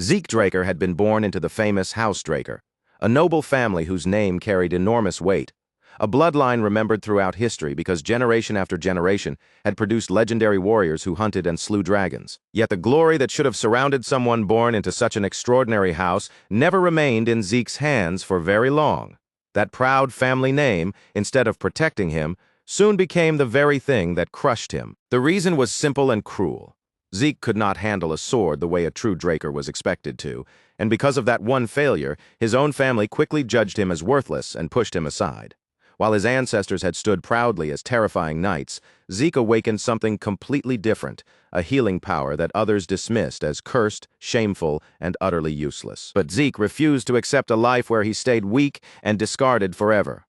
Zeke Draker had been born into the famous House Draker, a noble family whose name carried enormous weight, a bloodline remembered throughout history because generation after generation had produced legendary warriors who hunted and slew dragons. Yet the glory that should have surrounded someone born into such an extraordinary house never remained in Zeke's hands for very long. That proud family name, instead of protecting him, soon became the very thing that crushed him. The reason was simple and cruel. Zeke could not handle a sword the way a true Draker was expected to, and because of that one failure, his own family quickly judged him as worthless and pushed him aside. While his ancestors had stood proudly as terrifying knights, Zeke awakened something completely different, a healing power that others dismissed as cursed, shameful, and utterly useless. But Zeke refused to accept a life where he stayed weak and discarded forever.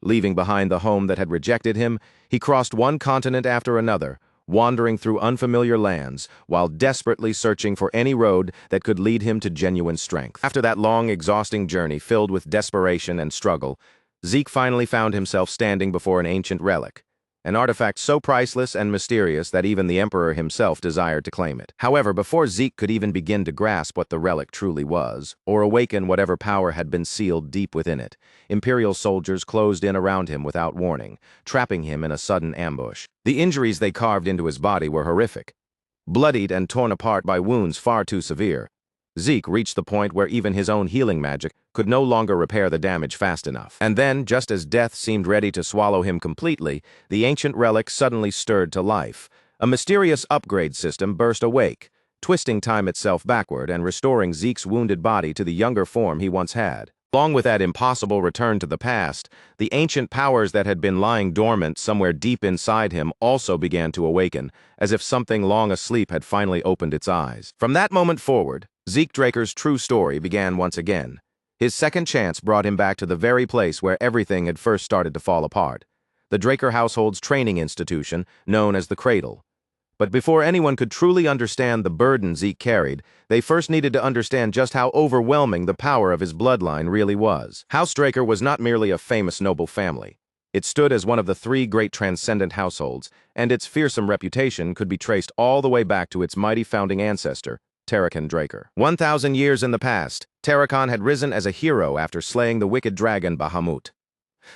Leaving behind the home that had rejected him, he crossed one continent after another, wandering through unfamiliar lands while desperately searching for any road that could lead him to genuine strength. After that long, exhausting journey filled with desperation and struggle, Zeke finally found himself standing before an ancient relic, an artifact so priceless and mysterious that even the Emperor himself desired to claim it. However, before Zeke could even begin to grasp what the relic truly was, or awaken whatever power had been sealed deep within it, Imperial soldiers closed in around him without warning, trapping him in a sudden ambush. The injuries they carved into his body were horrific. Bloodied and torn apart by wounds far too severe, Zeke reached the point where even his own healing magic could no longer repair the damage fast enough. And then, just as death seemed ready to swallow him completely, the ancient relic suddenly stirred to life. A mysterious upgrade system burst awake, twisting time itself backward and restoring Zeke's wounded body to the younger form he once had. Along with that impossible return to the past, the ancient powers that had been lying dormant somewhere deep inside him also began to awaken, as if something long asleep had finally opened its eyes. From that moment forward, Zeke Draker's true story began once again. His second chance brought him back to the very place where everything had first started to fall apart, the Draker household's training institution, known as the Cradle. But before anyone could truly understand the burden Zeke carried, they first needed to understand just how overwhelming the power of his bloodline really was. House Draker was not merely a famous noble family. It stood as one of the three great transcendent households, and its fearsome reputation could be traced all the way back to its mighty founding ancestor, Terrakan Draker. 1,000 years in the past, Terrakan had risen as a hero after slaying the wicked dragon Bahamut.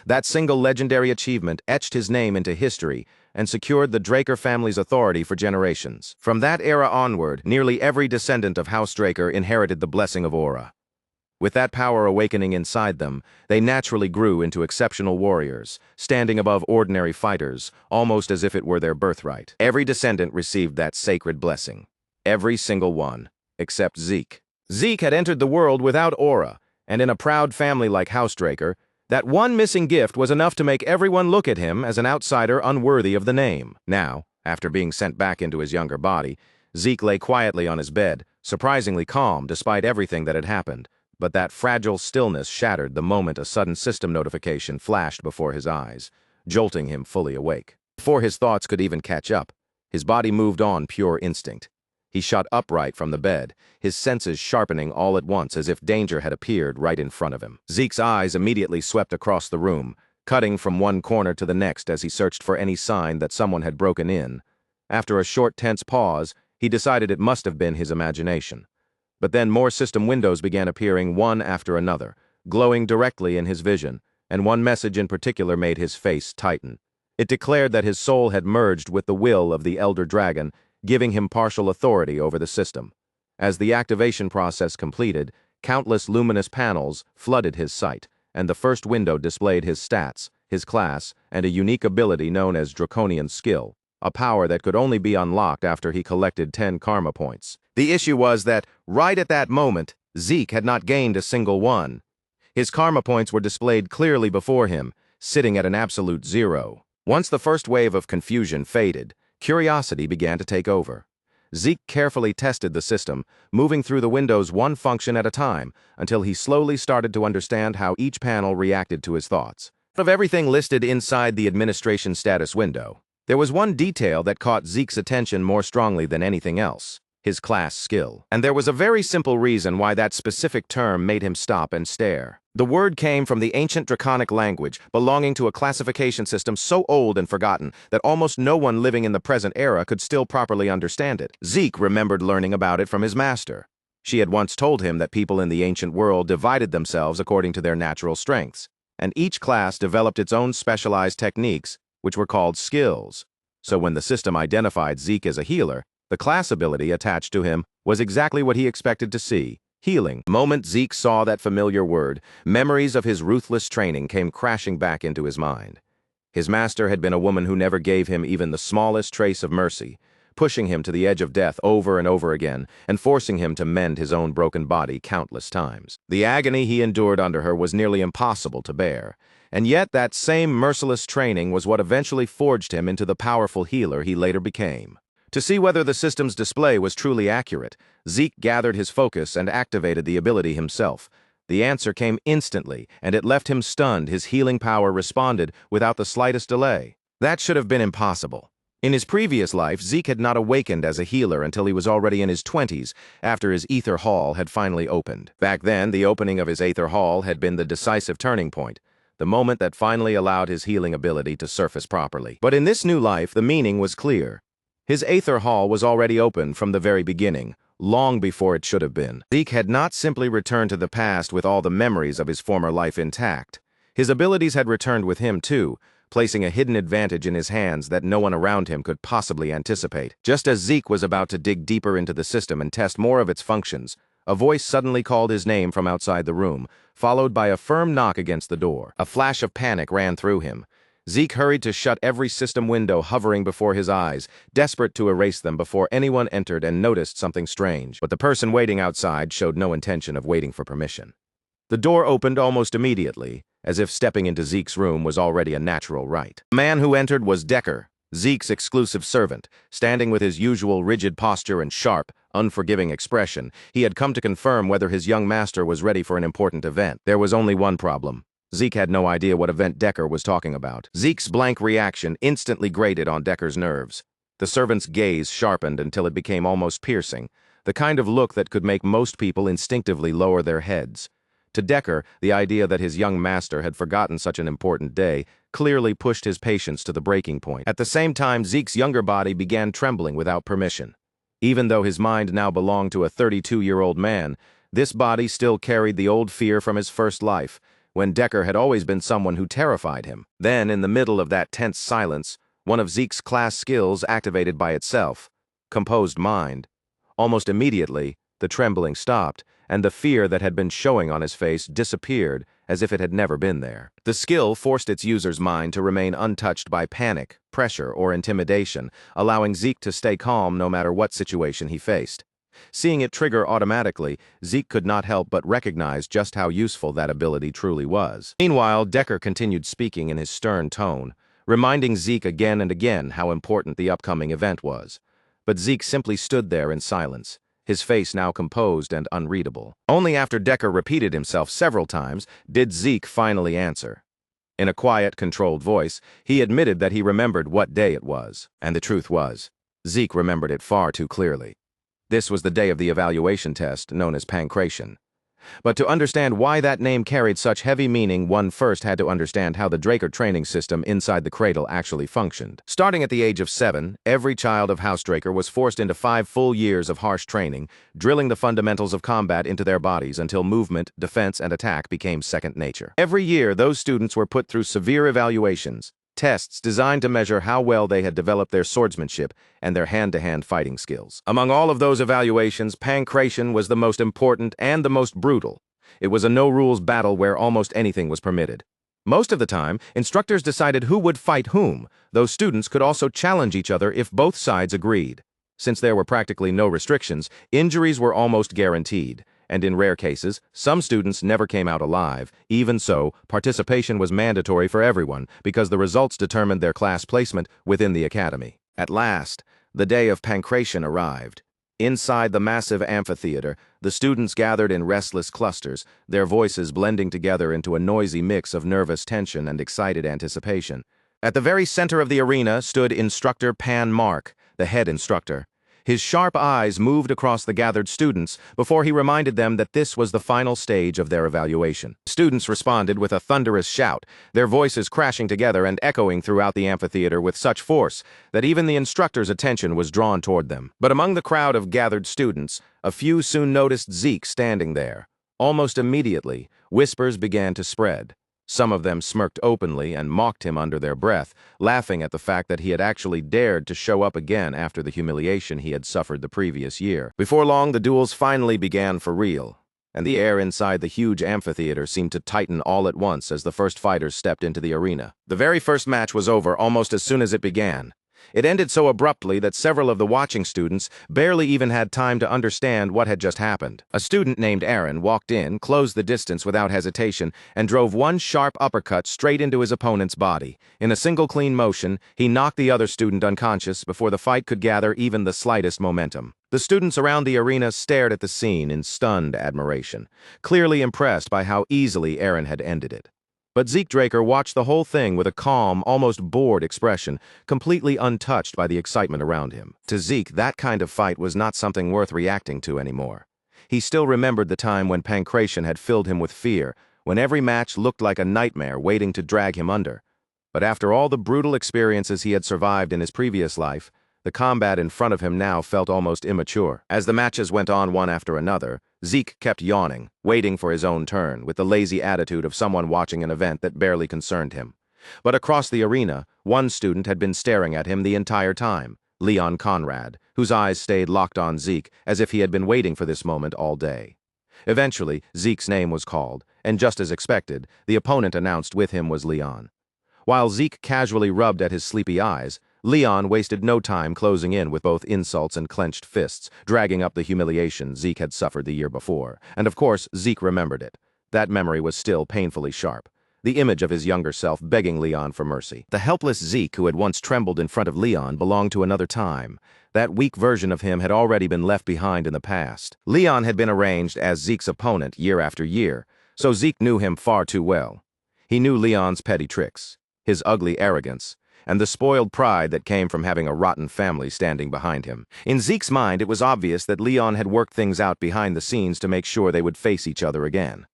That single legendary achievement etched his name into history and secured the Draker family's authority for generations. From that era onward, nearly every descendant of House Draker inherited the blessing of Aura. With that power awakening inside them, they naturally grew into exceptional warriors, standing above ordinary fighters, almost as if it were their birthright. Every descendant received that sacred blessing. Every single one, except Zeke. Zeke had entered the world without Aura, and in a proud family like House Draker, that one missing gift was enough to make everyone look at him as an outsider unworthy of the name. Now, after being sent back into his younger body, Zeke lay quietly on his bed, surprisingly calm despite everything that had happened, but that fragile stillness shattered the moment a sudden system notification flashed before his eyes, jolting him fully awake. Before his thoughts could even catch up, his body moved on pure instinct. He shot upright from the bed, his senses sharpening all at once as if danger had appeared right in front of him. Zeke's eyes immediately swept across the room, cutting from one corner to the next as he searched for any sign that someone had broken in. After a short, tense pause, he decided it must have been his imagination. But then more system windows began appearing one after another, glowing directly in his vision, and one message in particular made his face tighten. It declared that his soul had merged with the will of the Elder Dragon, giving him partial authority over the system. As the activation process completed, countless luminous panels flooded his sight, and the first window displayed his stats, his class, and a unique ability known as Draconian Skill, a power that could only be unlocked after he collected 10 karma points. The issue was that, right at that moment, Zeke had not gained a single one. His karma points were displayed clearly before him, sitting at an absolute 0. Once the first wave of confusion faded, curiosity began to take over. Zeke carefully tested the system, moving through the windows one function at a time, until he slowly started to understand how each panel reacted to his thoughts. Of everything listed inside the administration status window, there was one detail that caught Zeke's attention more strongly than anything else: his class skill. And there was a very simple reason why that specific term made him stop and stare. The word came from the ancient Draconic language, belonging to a classification system so old and forgotten that almost no one living in the present era could still properly understand it. Zeke remembered learning about it from his master. She had once told him that people in the ancient world divided themselves according to their natural strengths, and each class developed its own specialized techniques, which were called skills. So when the system identified Zeke as a healer, the class ability attached to him was exactly what he expected to see: healing. The moment Zeke saw that familiar word, memories of his ruthless training came crashing back into his mind. His master had been a woman who never gave him even the smallest trace of mercy, pushing him to the edge of death over and over again, and forcing him to mend his own broken body countless times. The agony he endured under her was nearly impossible to bear, and yet that same merciless training was what eventually forged him into the powerful healer he later became. To see whether the system's display was truly accurate, Zeke gathered his focus and activated the ability himself. The answer came instantly, and it left him stunned. His healing power responded without the slightest delay. That should have been impossible. In his previous life, Zeke had not awakened as a healer until he was already in his 20s, after his Aether Hall had finally opened. Back then, the opening of his Aether Hall had been the decisive turning point, the moment that finally allowed his healing ability to surface properly. But in this new life, the meaning was clear. His Aether Hall was already open from the very beginning, long before it should have been. Zeke had not simply returned to the past with all the memories of his former life intact. His abilities had returned with him, too, placing a hidden advantage in his hands that no one around him could possibly anticipate. Just as Zeke was about to dig deeper into the system and test more of its functions, a voice suddenly called his name from outside the room, followed by a firm knock against the door. A flash of panic ran through him. Zeke hurried to shut every system window hovering before his eyes, desperate to erase them before anyone entered and noticed something strange. But the person waiting outside showed no intention of waiting for permission. The door opened almost immediately, as if stepping into Zeke's room was already a natural right. The man who entered was Decker, Zeke's exclusive servant. Standing with his usual rigid posture and sharp, unforgiving expression, he had come to confirm whether his young master was ready for an important event. There was only one problem. Zeke had no idea what event Decker was talking about. Zeke's blank reaction instantly grated on Decker's nerves. The servant's gaze sharpened until it became almost piercing, the kind of look that could make most people instinctively lower their heads. To Decker, the idea that his young master had forgotten such an important day clearly pushed his patience to the breaking point. At the same time, Zeke's younger body began trembling without permission. Even though his mind now belonged to a 32-year-old man, this body still carried the old fear from his first life, when Decker had always been someone who terrified him. Then, in the middle of that tense silence, one of Zeke's class skills activated by itself: composed mind. Almost immediately, the trembling stopped, and the fear that had been showing on his face disappeared as if it had never been there. The skill forced its user's mind to remain untouched by panic, pressure, or intimidation, allowing Zeke to stay calm no matter what situation he faced. Seeing it trigger automatically, Zeke could not help but recognize just how useful that ability truly was. Meanwhile, Decker continued speaking in his stern tone, reminding Zeke again and again how important the upcoming event was. But Zeke simply stood there in silence, his face now composed and unreadable. Only after Decker repeated himself several times did Zeke finally answer. In a quiet, controlled voice, he admitted that he remembered what day it was. And the truth was, Zeke remembered it far too clearly. This was the day of the evaluation test, known as Pancration. But to understand why that name carried such heavy meaning, one first had to understand how the Draker training system inside the cradle actually functioned. Starting at the age of 7, every child of House Draker was forced into 5 full years of harsh training, drilling the fundamentals of combat into their bodies until movement, defense, and attack became second nature. Every year, those students were put through severe evaluations, tests designed to measure how well they had developed their swordsmanship and their hand-to-hand fighting skills. Among all of those evaluations, Pancration was the most important and the most brutal. It was a no-rules battle where almost anything was permitted. Most of the time, instructors decided who would fight whom, though students could also challenge each other if both sides agreed. Since there were practically no restrictions, injuries were almost guaranteed, and in rare cases, some students never came out alive. Even so, participation was mandatory for everyone because the results determined their class placement within the academy. At last, the day of Pancration arrived. Inside the massive amphitheater, the students gathered in restless clusters, their voices blending together into a noisy mix of nervous tension and excited anticipation. At the very center of the arena stood Instructor Pan Mark, the head instructor. His sharp eyes moved across the gathered students before he reminded them that this was the final stage of their evaluation. Students responded with a thunderous shout, their voices crashing together and echoing throughout the amphitheater with such force that even the instructor's attention was drawn toward them. But among the crowd of gathered students, a few soon noticed Zeke standing there. Almost immediately, whispers began to spread. Some of them smirked openly and mocked him under their breath, laughing at the fact that he had actually dared to show up again after the humiliation he had suffered the previous year. Before long, the duels finally began for real, and the air inside the huge amphitheater seemed to tighten all at once as the first fighters stepped into the arena. The very first match was over almost as soon as it began. It ended so abruptly that several of the watching students barely even had time to understand what had just happened. A student named Aaron walked in, closed the distance without hesitation, and drove one sharp uppercut straight into his opponent's body. In a single clean motion, he knocked the other student unconscious before the fight could gather even the slightest momentum. The students around the arena stared at the scene in stunned admiration, clearly impressed by how easily Aaron had ended it. But Zeke Draker watched the whole thing with a calm, almost bored expression, completely untouched by the excitement around him. To Zeke, that kind of fight was not something worth reacting to anymore. He still remembered the time when Pancration had filled him with fear, when every match looked like a nightmare waiting to drag him under. But after all the brutal experiences he had survived in his previous life, the combat in front of him now felt almost immature. As the matches went on one after another, Zeke kept yawning, waiting for his own turn, with the lazy attitude of someone watching an event that barely concerned him. But across the arena, one student had been staring at him the entire time, Leon Conrad, whose eyes stayed locked on Zeke as if he had been waiting for this moment all day. Eventually, Zeke's name was called, and just as expected, the opponent announced with him was Leon. While Zeke casually rubbed at his sleepy eyes, Leon wasted no time closing in with both insults and clenched fists, dragging up the humiliation Zeke had suffered the year before. And of course, Zeke remembered it. That memory was still painfully sharp. The image of his younger self begging Leon for mercy. The helpless Zeke who had once trembled in front of Leon belonged to another time. That weak version of him had already been left behind in the past. Leon had been arranged as Zeke's opponent year after year, so Zeke knew him far too well. He knew Leon's petty tricks, his ugly arrogance, and the spoiled pride that came from having a rotten family standing behind him. In Zeke's mind, it was obvious that Leon had worked things out behind the scenes to make sure they would face each other again.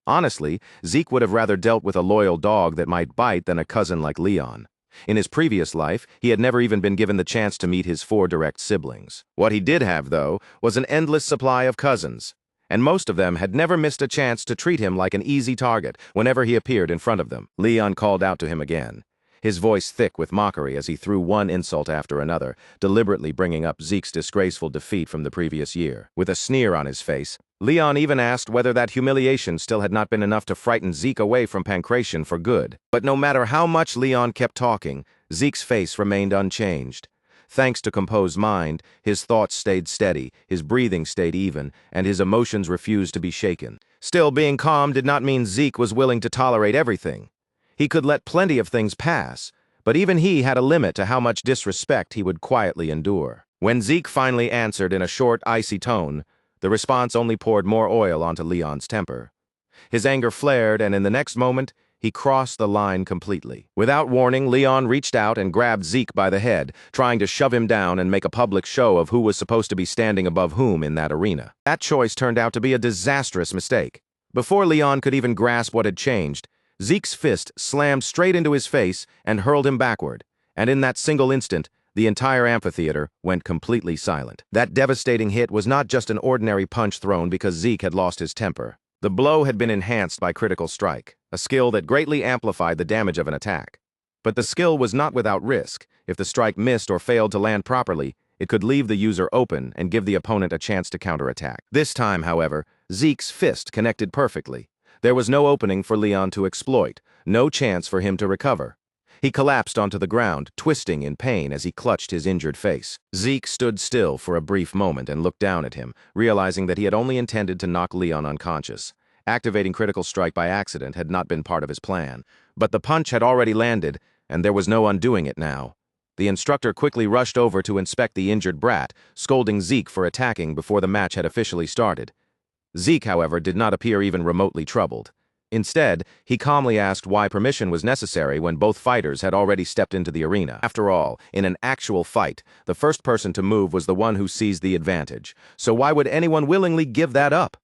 Honestly, Zeke would have rather dealt with a loyal dog that might bite than a cousin like Leon. In his previous life, he had never even been given the chance to meet his 4 direct siblings. What he did have, though, was an endless supply of cousins, and most of them had never missed a chance to treat him like an easy target whenever he appeared in front of them. Leon called out to him again, his voice thick with mockery as he threw one insult after another, deliberately bringing up Zeke's disgraceful defeat from the previous year. With a sneer on his face, Leon even asked whether that humiliation still had not been enough to frighten Zeke away from Pancration for good. But no matter how much Leon kept talking, Zeke's face remained unchanged. Thanks to composed mind, his thoughts stayed steady, his breathing stayed even, and his emotions refused to be shaken. Still, being calm did not mean Zeke was willing to tolerate everything. He could let plenty of things pass, but even he had a limit to how much disrespect he would quietly endure. When Zeke finally answered in a short, icy tone, the response only poured more oil onto Leon's temper. His anger flared, and in the next moment, he crossed the line completely. Without warning, Leon reached out and grabbed Zeke by the head, trying to shove him down and make a public show of who was supposed to be standing above whom in that arena. That choice turned out to be a disastrous mistake. Before Leon could even grasp what had changed, Zeke's fist slammed straight into his face and hurled him backward, and in that single instant, the entire amphitheater went completely silent. That devastating hit was not just an ordinary punch thrown because Zeke had lost his temper. The blow had been enhanced by critical strike, a skill that greatly amplified the damage of an attack. But the skill was not without risk. If the strike missed or failed to land properly, it could leave the user open and give the opponent a chance to counterattack. This time, however, Zeke's fist connected perfectly. There was no opening for Leon to exploit, no chance for him to recover. He collapsed onto the ground, twisting in pain as he clutched his injured face. Zeke stood still for a brief moment and looked down at him, realizing that he had only intended to knock Leon unconscious. Activating critical strike by accident had not been part of his plan. But the punch had already landed, and there was no undoing it now. The instructor quickly rushed over to inspect the injured brat, scolding Zeke for attacking before the match had officially started. Zeke, however, did not appear even remotely troubled. Instead, he calmly asked why permission was necessary when both fighters had already stepped into the arena. After all, in an actual fight, the first person to move was the one who seized the advantage. So why would anyone willingly give that up?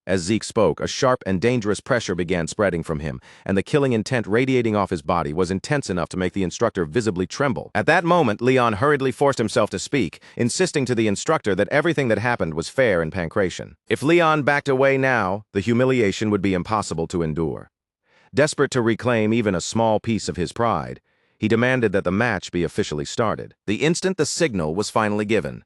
As Zeke spoke, a sharp and dangerous pressure began spreading from him, and the killing intent radiating off his body was intense enough to make the instructor visibly tremble. At that moment, Leon hurriedly forced himself to speak, insisting to the instructor that everything that happened was fair in Pancration. If Leon backed away now, the humiliation would be impossible to endure. Desperate to reclaim even a small piece of his pride, he demanded that the match be officially started. The instant the signal was finally given,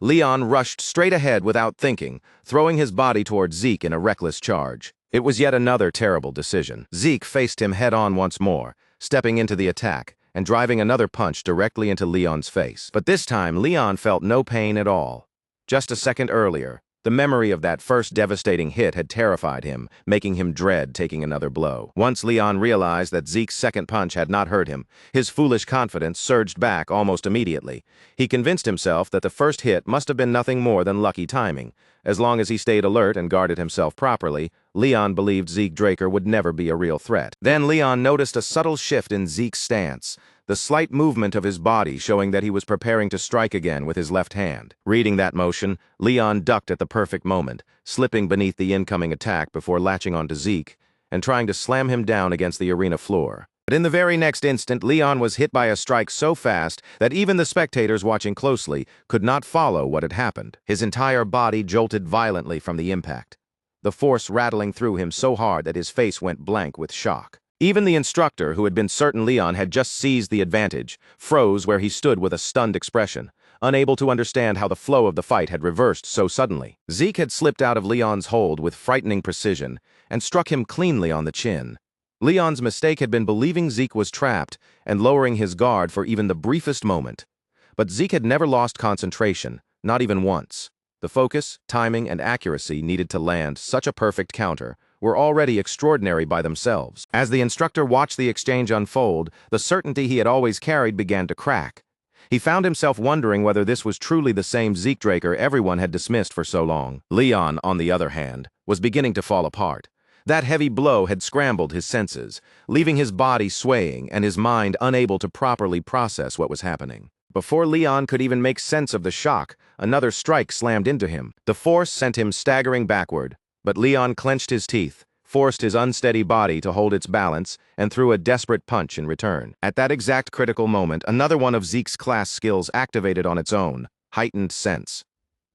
Leon rushed straight ahead without thinking, throwing his body toward Zeke in a reckless charge. It was yet another terrible decision. Zeke faced him head-on once more, stepping into the attack and driving another punch directly into Leon's face. But this time, Leon felt no pain at all. Just a second earlier, the memory of that first devastating hit had terrified him, making him dread taking another blow. Once Leon realized that Zeke's second punch had not hurt him, his foolish confidence surged back almost immediately. He convinced himself that the first hit must have been nothing more than lucky timing. As long as he stayed alert and guarded himself properly, Leon believed Zeke Draker would never be a real threat. Then Leon noticed a subtle shift in Zeke's stance, the slight movement of his body showing that he was preparing to strike again with his left hand. Reading that motion, Leon ducked at the perfect moment, slipping beneath the incoming attack before latching onto Zeke and trying to slam him down against the arena floor. But in the very next instant, Leon was hit by a strike so fast that even the spectators watching closely could not follow what had happened. His entire body jolted violently from the impact, the force rattling through him so hard that his face went blank with shock. Even the instructor, who had been certain Leon had just seized the advantage, froze where he stood with a stunned expression, unable to understand how the flow of the fight had reversed so suddenly. Zeke had slipped out of Leon's hold with frightening precision and struck him cleanly on the chin. Leon's mistake had been believing Zeke was trapped and lowering his guard for even the briefest moment. But Zeke had never lost concentration, not even once. The focus, timing, and accuracy needed to land such a perfect counter were already extraordinary by themselves. As the instructor watched the exchange unfold, the certainty he had always carried began to crack. He found himself wondering whether this was truly the same Zeke Draker everyone had dismissed for so long. Leon, on the other hand, was beginning to fall apart. That heavy blow had scrambled his senses, leaving his body swaying and his mind unable to properly process what was happening. Before Leon could even make sense of the shock, another strike slammed into him. The force sent him staggering backward, but Leon clenched his teeth, forced his unsteady body to hold its balance, and threw a desperate punch in return. At that exact critical moment, another one of Zeke's class skills activated on its own, heightened sense.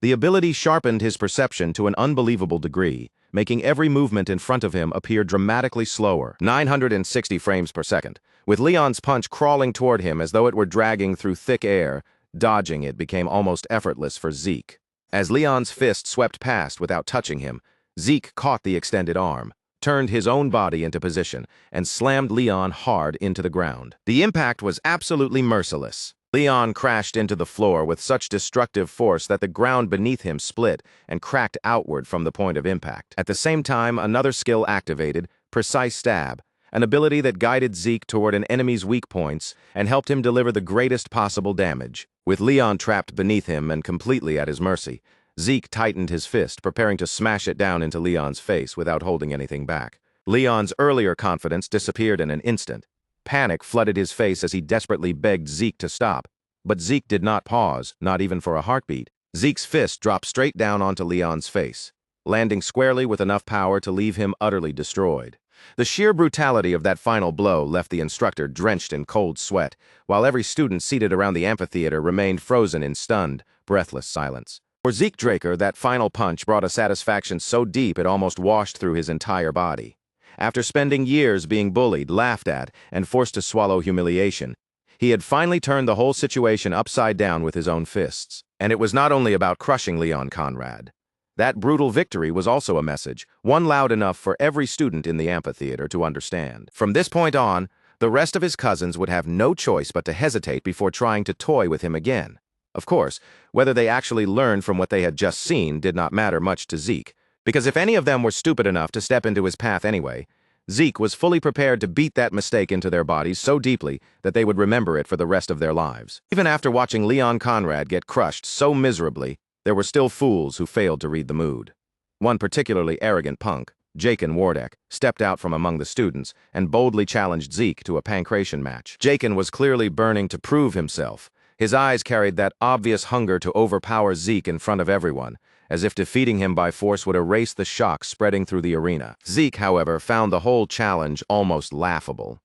The ability sharpened his perception to an unbelievable degree, making every movement in front of him appear dramatically slower, 960 frames per second. With Leon's punch crawling toward him as though it were dragging through thick air, dodging it became almost effortless for Zeke. As Leon's fist swept past without touching him, Zeke caught the extended arm, turned his own body into position, and slammed Leon hard into the ground. The impact was absolutely merciless. Leon crashed into the floor with such destructive force that the ground beneath him split and cracked outward from the point of impact. At the same time, another skill activated, Precise Stab, an ability that guided Zeke toward an enemy's weak points and helped him deliver the greatest possible damage. With Leon trapped beneath him and completely at his mercy, Zeke tightened his fist, preparing to smash it down into Leon's face without holding anything back. Leon's earlier confidence disappeared in an instant. Panic flooded his face as he desperately begged Zeke to stop. But Zeke did not pause, not even for a heartbeat. Zeke's fist dropped straight down onto Leon's face, landing squarely with enough power to leave him utterly destroyed. The sheer brutality of that final blow left the instructor drenched in cold sweat, while every student seated around the amphitheater remained frozen in stunned, breathless silence. For Zeke Draker, that final punch brought a satisfaction so deep it almost washed through his entire body. After spending years being bullied, laughed at, and forced to swallow humiliation, he had finally turned the whole situation upside down with his own fists. And it was not only about crushing Leon Conrad. That brutal victory was also a message, one loud enough for every student in the amphitheater to understand. From this point on, the rest of his cousins would have no choice but to hesitate before trying to toy with him again. Of course, whether they actually learned from what they had just seen did not matter much to Zeke, because if any of them were stupid enough to step into his path anyway, Zeke was fully prepared to beat that mistake into their bodies so deeply that they would remember it for the rest of their lives. Even after watching Leon Conrad get crushed so miserably, there were still fools who failed to read the mood. One particularly arrogant punk, Jacen stepped out from among the students and boldly challenged Zeke to a Pancration match. Jacen was clearly burning to prove himself. His eyes carried that obvious hunger to overpower Zeke in front of everyone, as if defeating him by force would erase the shock spreading through the arena. Zeke, however, found the whole challenge almost laughable.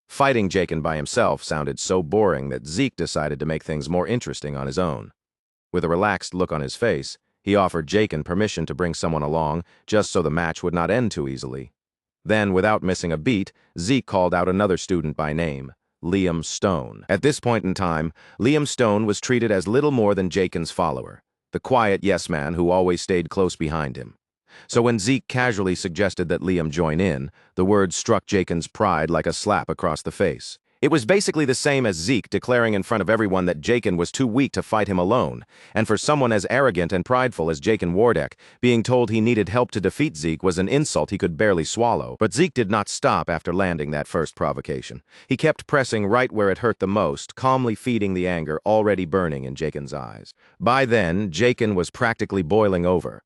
Fighting Jacen by himself sounded so boring that Zeke decided to make things more interesting on his own. With a relaxed look on his face, he offered Jacen permission to bring someone along just so the match would not end too easily. Then, without missing a beat, Zeke called out another student by name, Liam Stone. At this point in time, Liam Stone was treated as little more than Jacen's follower, the quiet yes-man who always stayed close behind him. So when Zeke casually suggested that Liam join in, the words struck Jacen's pride like a slap across the face. It was basically the same as Zeke declaring in front of everyone that Jacen was too weak to fight him alone, and for someone as arrogant and prideful as Jacen, being told he needed help to defeat Zeke was an insult he could barely swallow. But Zeke did not stop after landing that first provocation. He kept pressing right where it hurt the most, calmly feeding the anger already burning in Jacen's eyes. By then, Jacen was practically boiling over.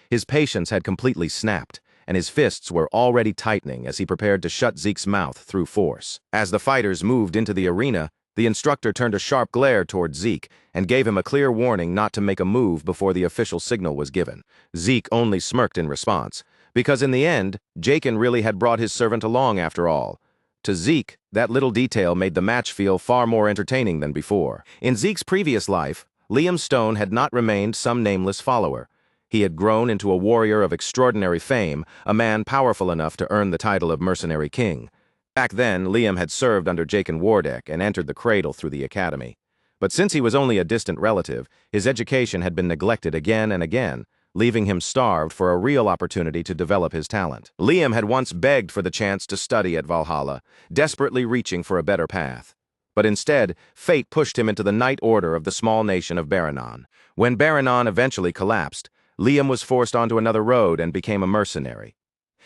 His patience had completely snapped, and his fists were already tightening as he prepared to shut Zeke's mouth through force. As the fighters moved into the arena, the instructor turned a sharp glare toward Zeke and gave him a clear warning not to make a move before the official signal was given. Zeke only smirked in response, because in the end, Jacen really had brought his servant along after all. To Zeke, that little detail made the match feel far more entertaining than before. In Zeke's previous life, Liam Stone had not remained some nameless follower. He had grown into a warrior of extraordinary fame, a man powerful enough to earn the title of mercenary king. Back then, Liam had served under Jacen and entered the cradle through the academy. But since he was only a distant relative, his education had been neglected again and again, leaving him starved for a real opportunity to develop his talent. Liam had once begged for the chance to study at Valhalla, desperately reaching for a better path. But instead, fate pushed him into the Knight Order of the small nation of Baranon. When Baranon eventually collapsed, Liam was forced onto another road and became a mercenary.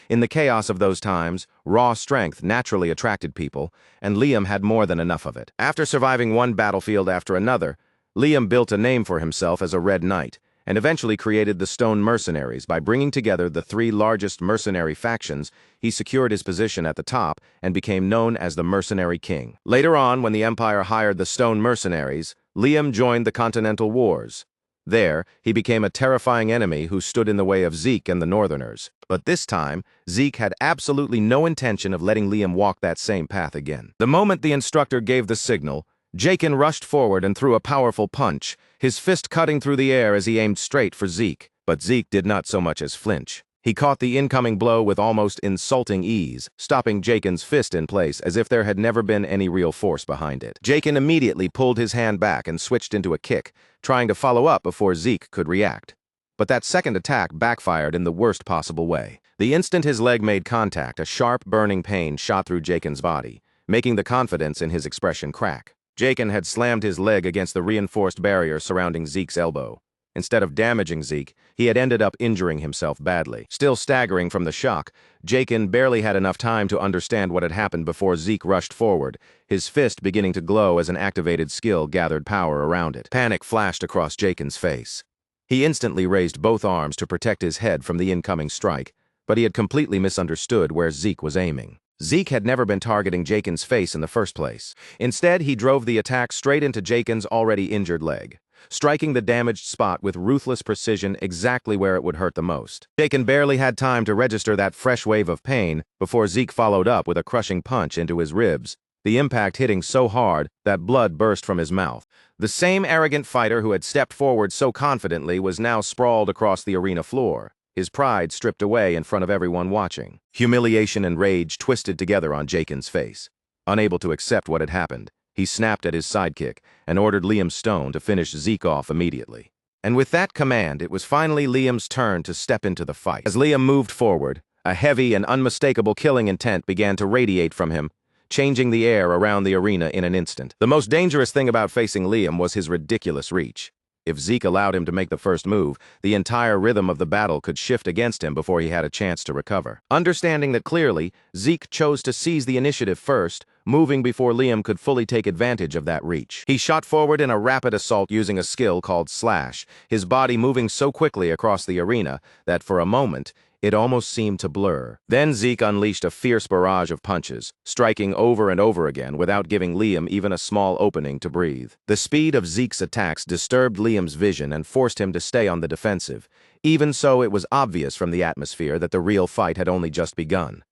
In the chaos of those times, raw strength naturally attracted people, and Liam had more than enough of it. After surviving one battlefield after another, Liam built a name for himself as a Red Knight, and eventually created the Stone Mercenaries. By bringing together the three largest mercenary factions, he secured his position at the top and became known as the Mercenary King. Later on, when the Empire hired the Stone Mercenaries, Liam joined the Continental Wars. There, he became a terrifying enemy who stood in the way of Zeke and the Northerners. But this time, Zeke had absolutely no intention of letting Liam walk that same path again. The moment the instructor gave the signal, Jacen rushed forward and threw a powerful punch, his fist cutting through the air as he aimed straight for Zeke. But Zeke did not so much as flinch. He caught the incoming blow with almost insulting ease, stopping Jacen's fist in place as if there had never been any real force behind it. Jacen immediately pulled his hand back and switched into a kick, trying to follow up before Zeke could react. But that second attack backfired in the worst possible way. The instant his leg made contact, a sharp, burning pain shot through Jacen's body, making the confidence in his expression crack. Jacen had slammed his leg against the reinforced barrier surrounding Zeke's elbow. Instead of damaging Zeke, he had ended up injuring himself badly. Still staggering from the shock, Jacen barely had enough time to understand what had happened before Zeke rushed forward, his fist beginning to glow as an activated skill gathered power around it. Panic flashed across Jacen's face. He instantly raised both arms to protect his head from the incoming strike, but he had completely misunderstood where Zeke was aiming. Zeke had never been targeting Jacen's face in the first place. Instead, he drove the attack straight into Jacen's already injured leg, striking the damaged spot with ruthless precision exactly where it would hurt the most. Jacen barely had time to register that fresh wave of pain before Zeke followed up with a crushing punch into his ribs, the impact hitting so hard that blood burst from his mouth. The same arrogant fighter who had stepped forward so confidently was now sprawled across the arena floor, his pride stripped away in front of everyone watching. Humiliation and rage twisted together on Jacen's face. Unable to accept what had happened, he snapped at his sidekick and ordered Liam Stone to finish Zeke off immediately. And with that command, it was finally Liam's turn to step into the fight. As Liam moved forward, a heavy and unmistakable killing intent began to radiate from him, changing the air around the arena in an instant. The most dangerous thing about facing Liam was his ridiculous reach. If Zeke allowed him to make the first move, the entire rhythm of the battle could shift against him before he had a chance to recover. Understanding that clearly, Zeke chose to seize the initiative first, moving before Liam could fully take advantage of that reach. He shot forward in a rapid assault using a skill called Slash, his body moving so quickly across the arena that for a moment, It almost seemed to blur. Then Zeke unleashed a fierce barrage of punches, striking over and over again without giving Liam even a small opening to breathe. The speed of Zeke's attacks disturbed Liam's vision and forced him to stay on the defensive. Even so, it was obvious from the atmosphere that the real fight had only just begun.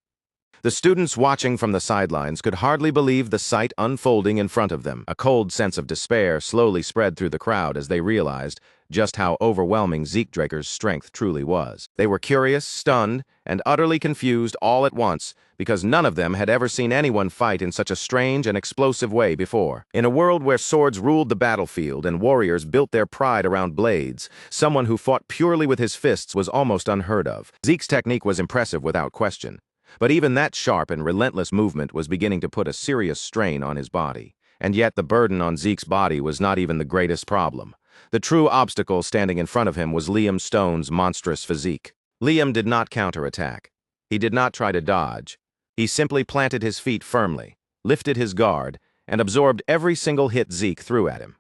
The students watching from the sidelines could hardly believe the sight unfolding in front of them. A cold sense of despair slowly spread through the crowd as they realized just how overwhelming Zeke Draker's strength truly was. They were curious, stunned, and utterly confused all at once because none of them had ever seen anyone fight in such a strange and explosive way before. In a world where swords ruled the battlefield and warriors built their pride around blades, someone who fought purely with his fists was almost unheard of. Zeke's technique was impressive without question. But even that sharp and relentless movement was beginning to put a serious strain on his body. And yet the burden on Zeke's body was not even the greatest problem. The true obstacle standing in front of him was Liam Stone's monstrous physique. Liam did not counterattack. He did not try to dodge. He simply planted his feet firmly, lifted his guard, and absorbed every single hit Zeke threw at him.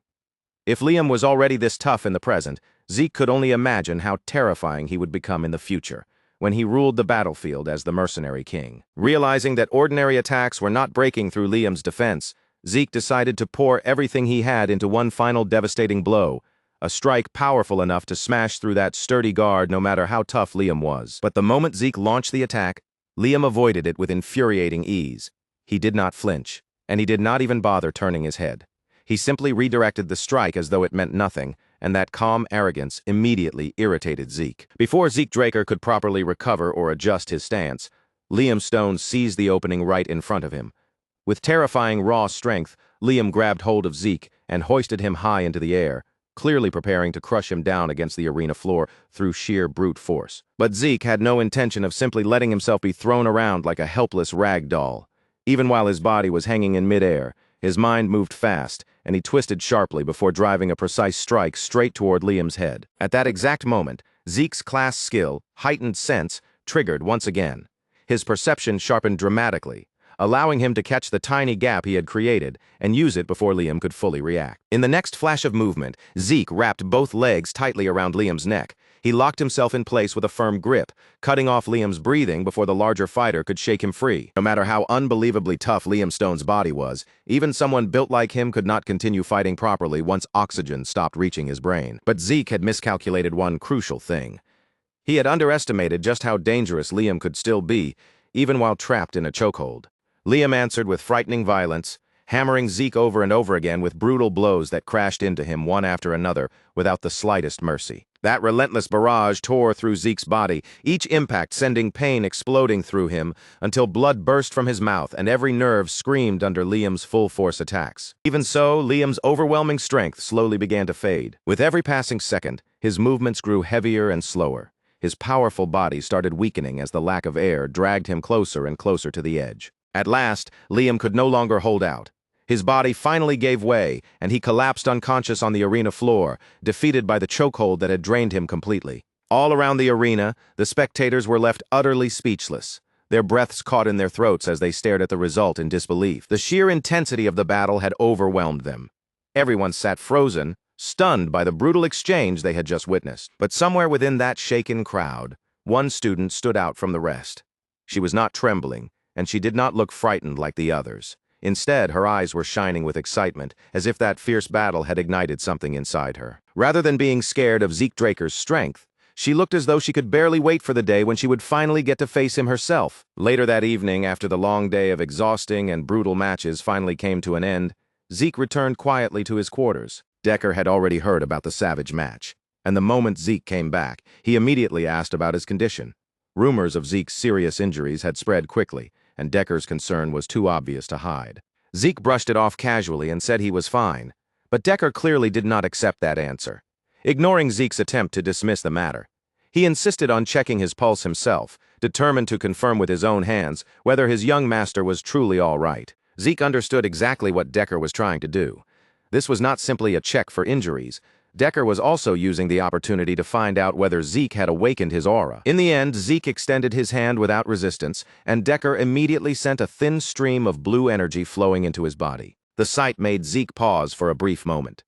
If Liam was already this tough in the present, Zeke could only imagine how terrifying he would become in the future, when he ruled the battlefield as the mercenary king. Realizing that ordinary attacks were not breaking through Liam's defense, Zeke decided to pour everything he had into one final devastating blow, a strike powerful enough to smash through that sturdy guard no matter how tough Liam was. But the moment Zeke launched the attack, Liam avoided it with infuriating ease. He did not flinch, and he did not even bother turning his head. He simply redirected the strike as though it meant nothing, and that calm arrogance immediately irritated Zeke. Before Zeke Draker could properly recover or adjust his stance, Liam Stone seized the opening right in front of him. With terrifying raw strength, Liam grabbed hold of Zeke and hoisted him high into the air, clearly preparing to crush him down against the arena floor through sheer brute force. But Zeke had no intention of simply letting himself be thrown around like a helpless rag doll. Even while his body was hanging in midair, his mind moved fast, and he twisted sharply before driving a precise strike straight toward Liam's head. At that exact moment, Zeke's class skill, heightened sense, triggered once again. His perception sharpened dramatically, allowing him to catch the tiny gap he had created and use it before Liam could fully react. In the next flash of movement, Zeke wrapped both legs tightly around Liam's neck. He locked himself in place with a firm grip, cutting off Liam's breathing before the larger fighter could shake him free. No matter how unbelievably tough Liam Stone's body was, even someone built like him could not continue fighting properly once oxygen stopped reaching his brain. But Zeke had miscalculated one crucial thing. He had underestimated just how dangerous Liam could still be, even while trapped in a chokehold. Liam answered with frightening violence, hammering Zeke over and over again with brutal blows that crashed into him one after another without the slightest mercy. That relentless barrage tore through Zeke's body, each impact sending pain exploding through him until blood burst from his mouth and every nerve screamed under Liam's full-force attacks. Even so, Liam's overwhelming strength slowly began to fade. With every passing second, his movements grew heavier and slower. His powerful body started weakening as the lack of air dragged him closer and closer to the edge. At last, Liam could no longer hold out. His body finally gave way, and he collapsed unconscious on the arena floor, defeated by the chokehold that had drained him completely. All around the arena, the spectators were left utterly speechless, their breaths caught in their throats as they stared at the result in disbelief. The sheer intensity of the battle had overwhelmed them. Everyone sat frozen, stunned by the brutal exchange they had just witnessed. But somewhere within that shaken crowd, one student stood out from the rest. She was not trembling, and she did not look frightened like the others. Instead, her eyes were shining with excitement, as if that fierce battle had ignited something inside her. Rather than being scared of Zeke Draker's strength, she looked as though she could barely wait for the day when she would finally get to face him herself. Later that evening, after the long day of exhausting and brutal matches finally came to an end, Zeke returned quietly to his quarters. Draker had already heard about the savage match, and the moment Zeke came back, he immediately asked about his condition. Rumors of Zeke's serious injuries had spread quickly, and Draker's concern was too obvious to hide. Zeke brushed it off casually and said he was fine, but Draker clearly did not accept that answer. Ignoring Zeke's attempt to dismiss the matter, he insisted on checking his pulse himself, determined to confirm with his own hands whether his young master was truly all right. Zeke understood exactly what Draker was trying to do. This was not simply a check for injuries. Draker was also using the opportunity to find out whether Zeke had awakened his aura. In the end, Zeke extended his hand without resistance, and Draker immediately sent a thin stream of blue energy flowing into his body. The sight made Zeke pause for a brief moment.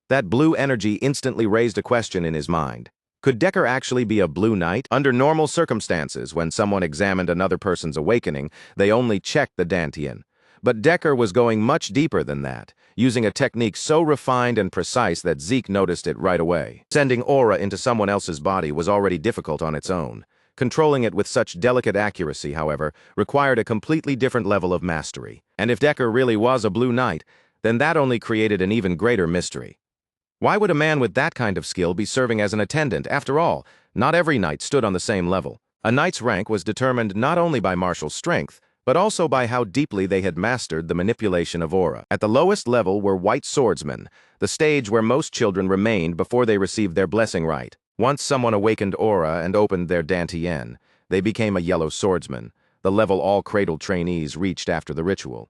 That blue energy instantly raised a question in his mind. Could Decker actually be a blue knight? Under normal circumstances, when someone examined another person's awakening, they only checked the dantian. But Decker was going much deeper than that, using a technique so refined and precise that Zeke noticed it right away. Sending aura into someone else's body was already difficult on its own. Controlling it with such delicate accuracy, however, required a completely different level of mastery. And if Decker really was a blue knight, then that only created an even greater mystery. Why would a man with that kind of skill be serving as an attendant? After all, not every knight stood on the same level. A knight's rank was determined not only by martial strength, but also by how deeply they had mastered the manipulation of aura. At the lowest level were white swordsmen, the stage where most children remained before they received their blessing rite. Once someone awakened aura and opened their dantian, they became a yellow swordsman, the level all cradle trainees reached after the ritual.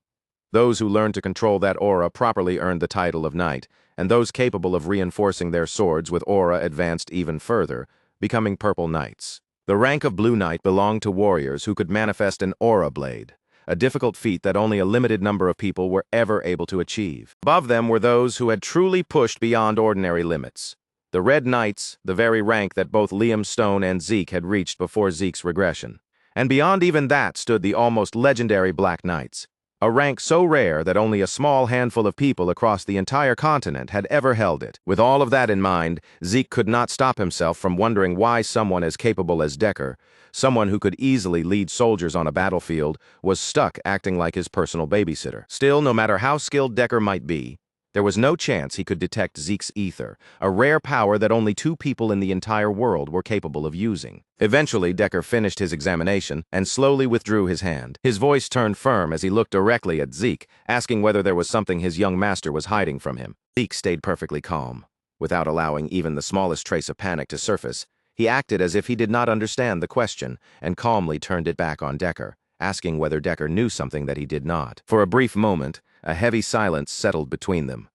Those who learned to control that aura properly earned the title of knight, and those capable of reinforcing their swords with aura advanced even further, becoming purple knights. The rank of blue knight belonged to warriors who could manifest an aura blade, a difficult feat that only a limited number of people were ever able to achieve. Above them were those who had truly pushed beyond ordinary limits. The Red Knights, the very rank that both Liam Stone and Zeke had reached before Zeke's regression. And beyond even that stood the almost legendary Black Knights, a rank so rare that only a small handful of people across the entire continent had ever held it. With all of that in mind, Zeke could not stop himself from wondering why someone as capable as Decker, someone who could easily lead soldiers on a battlefield, was stuck acting like his personal babysitter. Still, no matter how skilled Decker might be, there was no chance he could detect Zeke's ether, a rare power that only 2 people in the entire world were capable of using. Eventually, Decker finished his examination and slowly withdrew his hand. His voice turned firm as he looked directly at Zeke, asking whether there was something his young master was hiding from him. Zeke stayed perfectly calm. Without allowing even the smallest trace of panic to surface, he acted as if he did not understand the question and calmly turned it back on Decker, asking whether Decker knew something that he did not. For a brief moment, a heavy silence settled between them.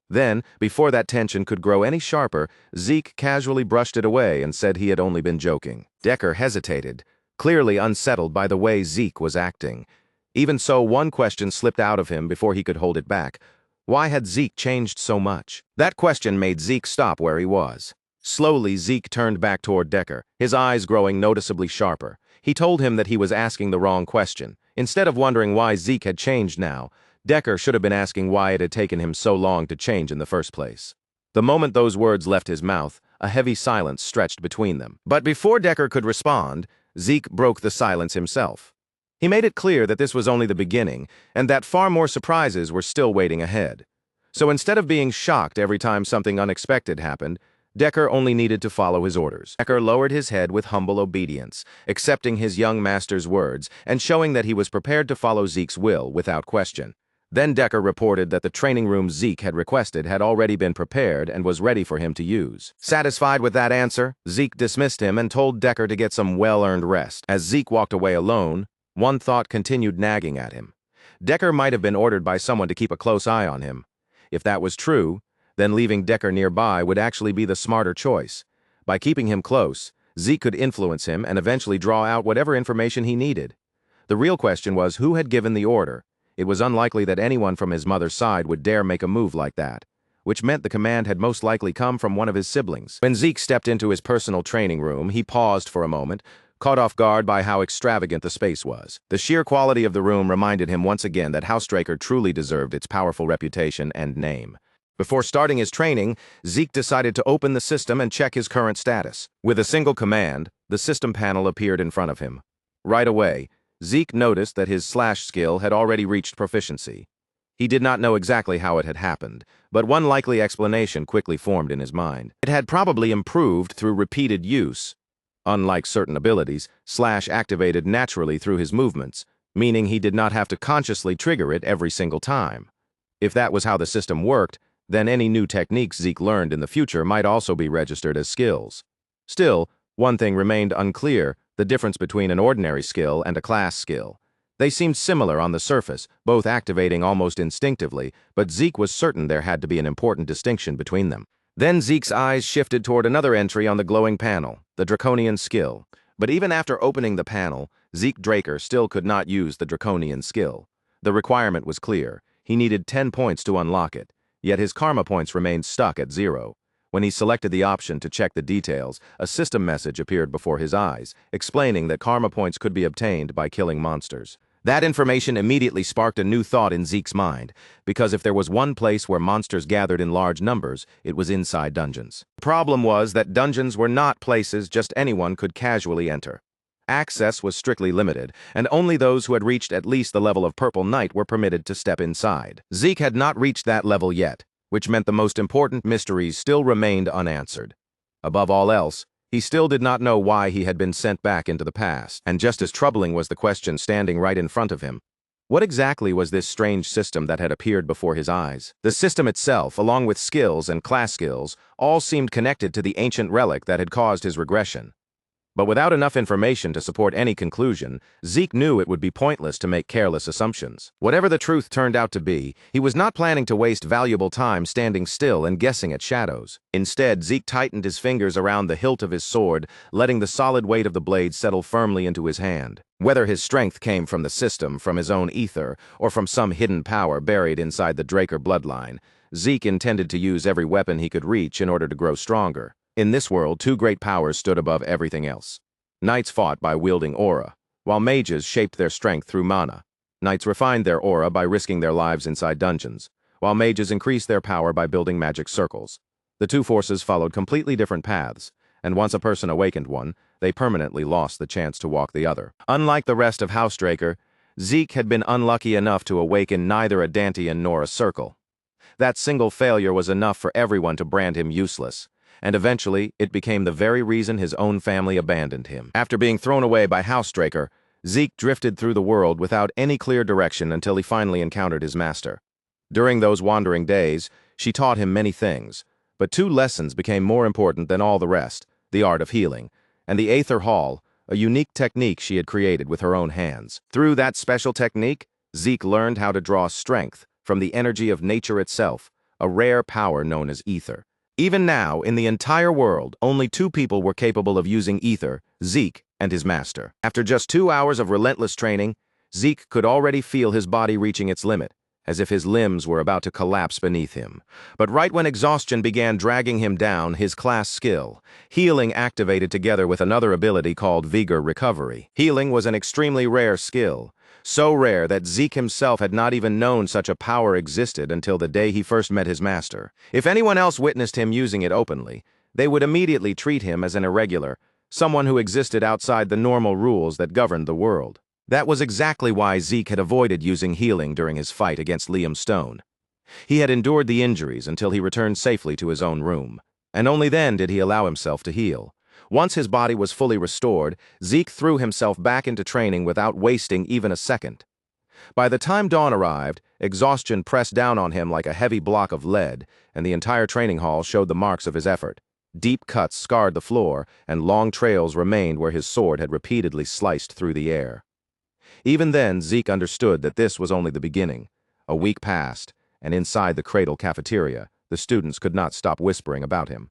Then, before that tension could grow any sharper, Zeke casually brushed it away and said he had only been joking. Decker hesitated, clearly unsettled by the way Zeke was acting. Even so, one question slipped out of him before he could hold it back. Why had Zeke changed so much? That question made Zeke stop where he was. Slowly, Zeke turned back toward Decker, his eyes growing noticeably sharper. He told him that he was asking the wrong question. Instead of wondering why Zeke had changed now, Decker should have been asking why it had taken him so long to change in the first place. The moment those words left his mouth, a heavy silence stretched between them. But before Decker could respond, Zeke broke the silence himself. He made it clear that this was only the beginning, and that far more surprises were still waiting ahead. So instead of being shocked every time something unexpected happened, Decker only needed to follow his orders. Decker lowered his head with humble obedience, accepting his young master's words and showing that he was prepared to follow Zeke's will without question. Then Decker reported that the training room Zeke had requested had already been prepared and was ready for him to use. Satisfied with that answer, Zeke dismissed him and told Decker to get some well-earned rest. As Zeke walked away alone, one thought continued nagging at him. Decker might have been ordered by someone to keep a close eye on him. If that was true, then leaving Decker nearby would actually be the smarter choice. By keeping him close, Zeke could influence him and eventually draw out whatever information he needed. The real question was who had given the order. It was unlikely that anyone from his mother's side would dare make a move like that, which meant the command had most likely come from one of his siblings. When Zeke stepped into his personal training room, he paused for a moment, caught off guard by how extravagant the space was. The sheer quality of the room reminded him once again that House Draker truly deserved its powerful reputation and name. Before starting his training, Zeke decided to open the system and check his current status. With a single command, the system panel appeared in front of him. Right away, Zeke noticed that his slash skill had already reached proficiency. He did not know exactly how it had happened, but one likely explanation quickly formed in his mind. It had probably improved through repeated use. Unlike certain abilities, slash activated naturally through his movements, meaning he did not have to consciously trigger it every single time. If that was how the system worked, then any new techniques Zeke learned in the future might also be registered as skills. Still, one thing remained unclear: the difference between an ordinary skill and a class skill. They seemed similar on the surface, both activating almost instinctively, but Zeke was certain there had to be an important distinction between them. Then Zeke's eyes shifted toward another entry on the glowing panel, the Draconian skill. But even after opening the panel, Zeke Draker still could not use the Draconian skill. The requirement was clear. He needed 10 points to unlock it, yet his karma points remained stuck at 0. When he selected the option to check the details, a system message appeared before his eyes, explaining that karma points could be obtained by killing monsters. That information immediately sparked a new thought in Zeke's mind, because if there was one place where monsters gathered in large numbers, it was inside dungeons. The problem was that dungeons were not places just anyone could casually enter. Access was strictly limited, and only those who had reached at least the level of Purple Knight were permitted to step inside. Zeke had not reached that level yet, which meant the most important mysteries still remained unanswered. Above all else, he still did not know why he had been sent back into the past, and just as troubling was the question standing right in front of him. What exactly was this strange system that had appeared before his eyes? The system itself, along with skills and class skills, all seemed connected to the ancient relic that had caused his regression. But without enough information to support any conclusion, Zeke knew it would be pointless to make careless assumptions. Whatever the truth turned out to be, he was not planning to waste valuable time standing still and guessing at shadows. Instead, Zeke tightened his fingers around the hilt of his sword, letting the solid weight of the blade settle firmly into his hand. Whether his strength came from the system, from his own ether, or from some hidden power buried inside the Draker bloodline, Zeke intended to use every weapon he could reach in order to grow stronger. In this world, two great powers stood above everything else. Knights fought by wielding aura, while mages shaped their strength through mana. Knights refined their aura by risking their lives inside dungeons, while mages increased their power by building magic circles. The two forces followed completely different paths, and once a person awakened one, they permanently lost the chance to walk the other. Unlike the rest of House Draker, Zeke had been unlucky enough to awaken neither a Dantean nor a Circle. That single failure was enough for everyone to brand him useless, and eventually it became the very reason his own family abandoned him. After being thrown away by House Draker, Zeke drifted through the world without any clear direction until he finally encountered his master. During those wandering days, she taught him many things, but two lessons became more important than all the rest: the art of healing, and the Aether Hall, a unique technique she had created with her own hands. Through that special technique, Zeke learned how to draw strength from the energy of nature itself, a rare power known as ether. Even now, in the entire world, only two people were capable of using ether: Zeke and his master. After just 2 hours of relentless training, Zeke could already feel his body reaching its limit, as if his limbs were about to collapse beneath him. But right when exhaustion began dragging him down, his class skill, healing, activated together with another ability called Vigor Recovery. Healing was an extremely rare skill, so rare that Zeke himself had not even known such a power existed until the day he first met his master. If anyone else witnessed him using it openly, they would immediately treat him as an irregular, someone who existed outside the normal rules that governed the world. That was exactly why Zeke had avoided using healing during his fight against Liam Stone. He had endured the injuries until he returned safely to his own room, and only then did he allow himself to heal. Once his body was fully restored, Zeke threw himself back into training without wasting even a second. By the time dawn arrived, exhaustion pressed down on him like a heavy block of lead, and the entire training hall showed the marks of his effort. Deep cuts scarred the floor, and long trails remained where his sword had repeatedly sliced through the air. Even then, Zeke understood that this was only the beginning. A week passed, and inside the Cradle cafeteria, the students could not stop whispering about him.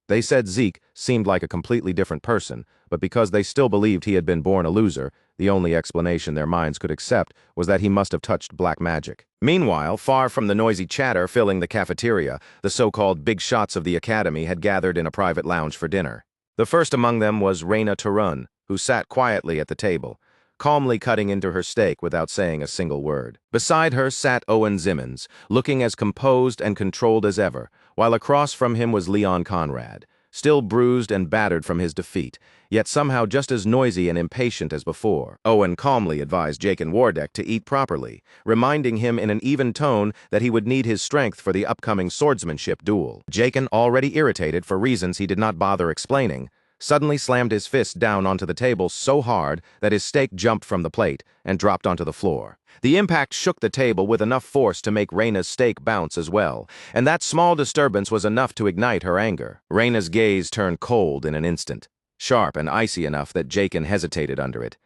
They said Zeke seemed like a completely different person, but because they still believed he had been born a loser, the only explanation their minds could accept was that he must have touched black magic. Meanwhile, far from the noisy chatter filling the cafeteria, the so-called big shots of the academy had gathered in a private lounge for dinner. The first among them was Raina Turun, who sat quietly at the table, calmly cutting into her steak without saying a single word. Beside her sat Owen Zimmons, looking as composed and controlled as ever, while across from him was Leon Conrad, still bruised and battered from his defeat, yet somehow just as noisy and impatient as before. Owen calmly advised Jacen Wardeck to eat properly, reminding him in an even tone that he would need his strength for the upcoming swordsmanship duel. Jacen, already irritated for reasons he did not bother explaining, suddenly slammed his fist down onto the table so hard that his steak jumped from the plate and dropped onto the floor. The impact shook the table with enough force to make Raina's steak bounce as well, and that small disturbance was enough to ignite her anger. Raina's gaze turned cold in an instant, sharp and icy enough that Jacen hesitated under it,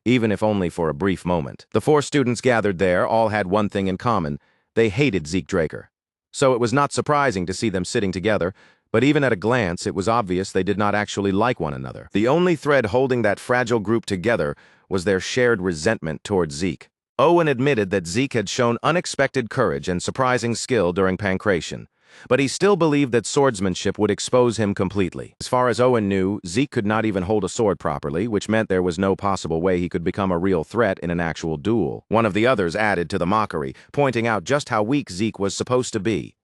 even if only for a brief moment. The 4 students gathered there all had one thing in common: they hated Zeke Draker. So it was not surprising to see them sitting together, but even at a glance it was obvious they did not actually like one another. The only thread holding that fragile group together was their shared resentment toward Zeke. Owen admitted that Zeke had shown unexpected courage and surprising skill during Pancration, But he still believed that swordsmanship would expose him completely. As far as Owen knew, Zeke could not even hold a sword properly, which meant there was no possible way he could become a real threat in an actual duel. One of the others added to the mockery, pointing out just how weak Zeke was supposed to be.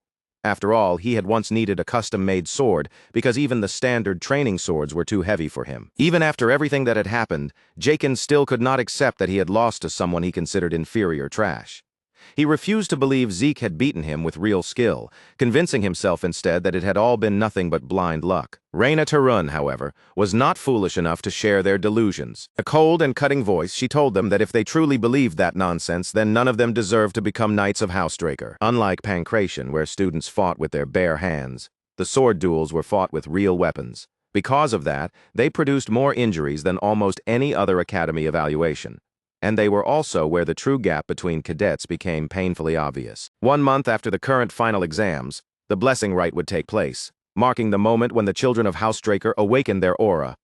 After all, he had once needed a custom-made sword because even the standard training swords were too heavy for him. Even after everything that had happened, Jacen still could not accept that he had lost to someone he considered inferior trash. He refused to believe Zeke had beaten him with real skill, convincing himself instead that it had all been nothing but blind luck. Reyna Tarun, however, was not foolish enough to share their delusions. In a cold and cutting voice, she told them that if they truly believed that nonsense, then none of them deserved to become Knights of House Draker. Unlike Pancration, where students fought with their bare hands, the sword duels were fought with real weapons. Because of that, they produced more injuries than almost any other academy evaluation. And they were also where the true gap between cadets became painfully obvious. 1 month after the current final exams, the blessing rite would take place, marking the moment when the children of House Draker awakened their aura.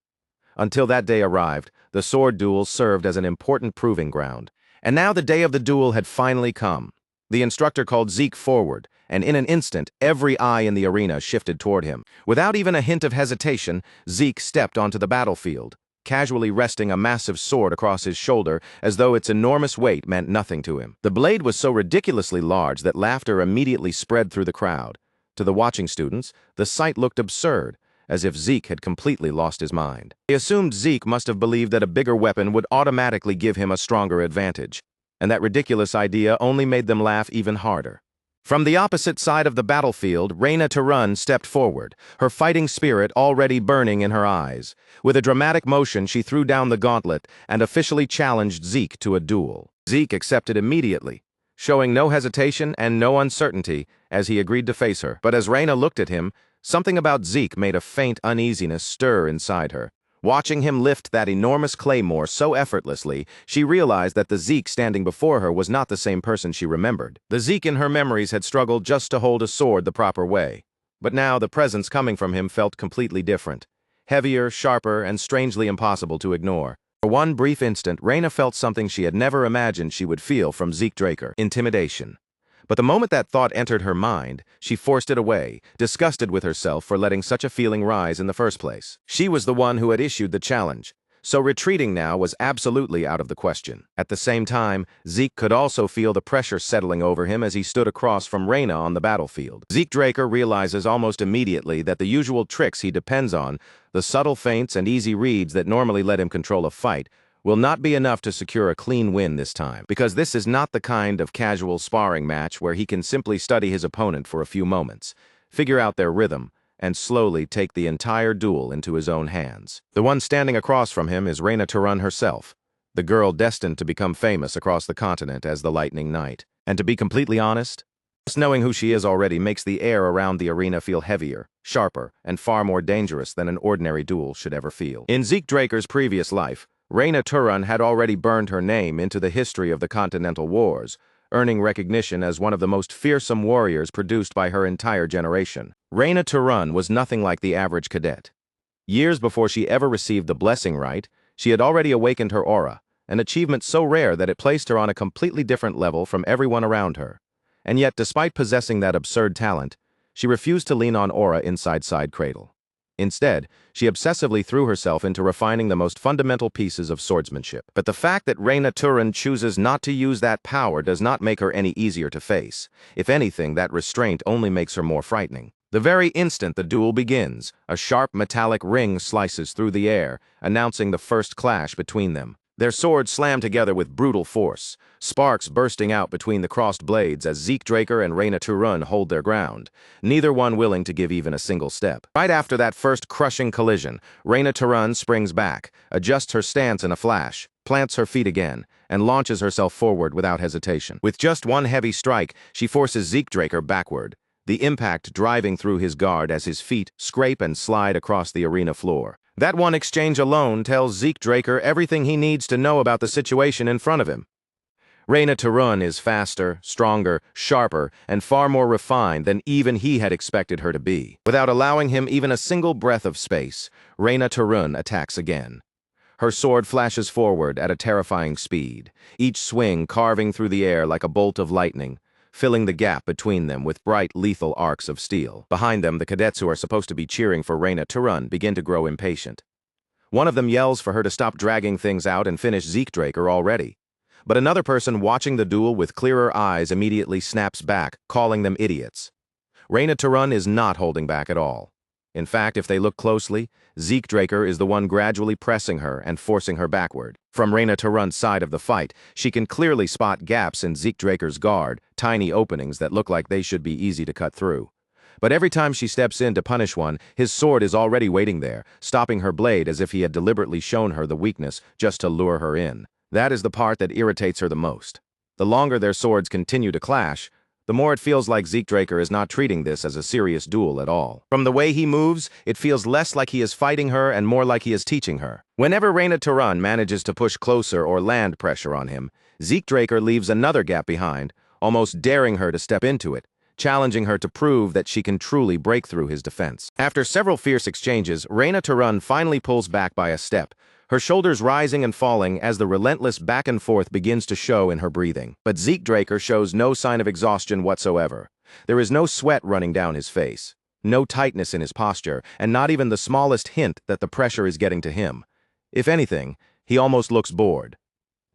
Until that day arrived, the sword duels served as an important proving ground. And now the day of the duel had finally come. The instructor called Zeke forward, and in an instant, every eye in the arena shifted toward him. Without even a hint of hesitation, Zeke stepped onto the battlefield, casually resting a massive sword across his shoulder as though its enormous weight meant nothing to him. The blade was so ridiculously large that laughter immediately spread through the crowd. To the watching students, the sight looked absurd, as if Zeke had completely lost his mind. They assumed Zeke must have believed that a bigger weapon would automatically give him a stronger advantage, and that ridiculous idea only made them laugh even harder. From the opposite side of the battlefield, Reyna Tarun stepped forward, her fighting spirit already burning in her eyes. With a dramatic motion, she threw down the gauntlet and officially challenged Zeke to a duel. Zeke accepted immediately, showing no hesitation and no uncertainty as he agreed to face her. But as Reyna looked at him, something about Zeke made a faint uneasiness stir inside her. Watching him lift that enormous claymore so effortlessly, she realized that the Zeke standing before her was not the same person she remembered. The Zeke in her memories had struggled just to hold a sword the proper way. But now the presence coming from him felt completely different. Heavier, sharper, and strangely impossible to ignore. For one brief instant, Reyna felt something she had never imagined she would feel from Zeke Draker: intimidation. But the moment that thought entered her mind, she forced it away, disgusted with herself for letting such a feeling rise in the first place. She was the one who had issued the challenge, so retreating now was absolutely out of the question. At the same time, Zeke could also feel the pressure settling over him as he stood across from Reyna on the battlefield. Zeke Draker realizes almost immediately that the usual tricks he depends on, the subtle feints and easy reads that normally let him control a fight, will not be enough to secure a clean win this time, because this is not the kind of casual sparring match where he can simply study his opponent for a few moments, figure out their rhythm, and slowly take the entire duel into his own hands. The one standing across from him is Reyna Tarun herself, the girl destined to become famous across the continent as the Lightning Knight. And to be completely honest, just knowing who she is already makes the air around the arena feel heavier, sharper, and far more dangerous than an ordinary duel should ever feel. In Zeke Draker's previous life, Reyna Tarun had already burned her name into the history of the Continental Wars, earning recognition as one of the most fearsome warriors produced by her entire generation. Reyna Tarun was nothing like the average cadet. Years before she ever received the blessing rite, she had already awakened her aura, an achievement so rare that it placed her on a completely different level from everyone around her. And yet, despite possessing that absurd talent, she refused to lean on aura inside cradle. Instead, she obsessively threw herself into refining the most fundamental pieces of swordsmanship. But the fact that Reyna Tarun chooses not to use that power does not make her any easier to face. If anything, that restraint only makes her more frightening. The very instant the duel begins, a sharp metallic ring slices through the air, announcing the first clash between them. Their swords slam together with brutal force, sparks bursting out between the crossed blades as Zeke Draker and Reyna Tarun hold their ground, neither one willing to give even a single step. Right after that first crushing collision, Reyna Tarun springs back, adjusts her stance in a flash, plants her feet again, and launches herself forward without hesitation. With just one heavy strike, she forces Zeke Draker backward, the impact driving through his guard as his feet scrape and slide across the arena floor. That one exchange alone tells Zeke Draker everything he needs to know about the situation in front of him. Reyna Tarun is faster, stronger, sharper, and far more refined than even he had expected her to be. Without allowing him even a single breath of space, Reyna Tarun attacks again. Her sword flashes forward at a terrifying speed, each swing carving through the air like a bolt of lightning, filling the gap between them with bright, lethal arcs of steel. Behind them, the cadets who are supposed to be cheering for Reina to run begin to grow impatient. One of them yells for her to stop dragging things out and finish Zeke Draker already. But another person watching the duel with clearer eyes immediately snaps back, calling them idiots. Reina to run is not holding back at all. In fact, if they look closely, Zeke Draker is the one gradually pressing her and forcing her backward. From Reina to run's side of the fight, she can clearly spot gaps in Zeke Draker's guard, tiny openings that look like they should be easy to cut through. But every time she steps in to punish one, his sword is already waiting there, stopping her blade as if he had deliberately shown her the weakness just to lure her in. That is the part that irritates her the most. The longer their swords continue to clash, the more it feels like Zeke Draker is not treating this as a serious duel at all. From the way he moves, it feels less like he is fighting her and more like he is teaching her. Whenever Reina to run manages to push closer or land pressure on him, Zeke Draker leaves another gap behind, almost daring her to step into it, challenging her to prove that she can truly break through his defense. After several fierce exchanges, Reina to run finally pulls back by a step, her shoulders rising and falling as the relentless back and forth begins to show in her breathing. But Zeke Draker shows no sign of exhaustion whatsoever. There is no sweat running down his face, no tightness in his posture, and not even the smallest hint that the pressure is getting to him. If anything, he almost looks bored.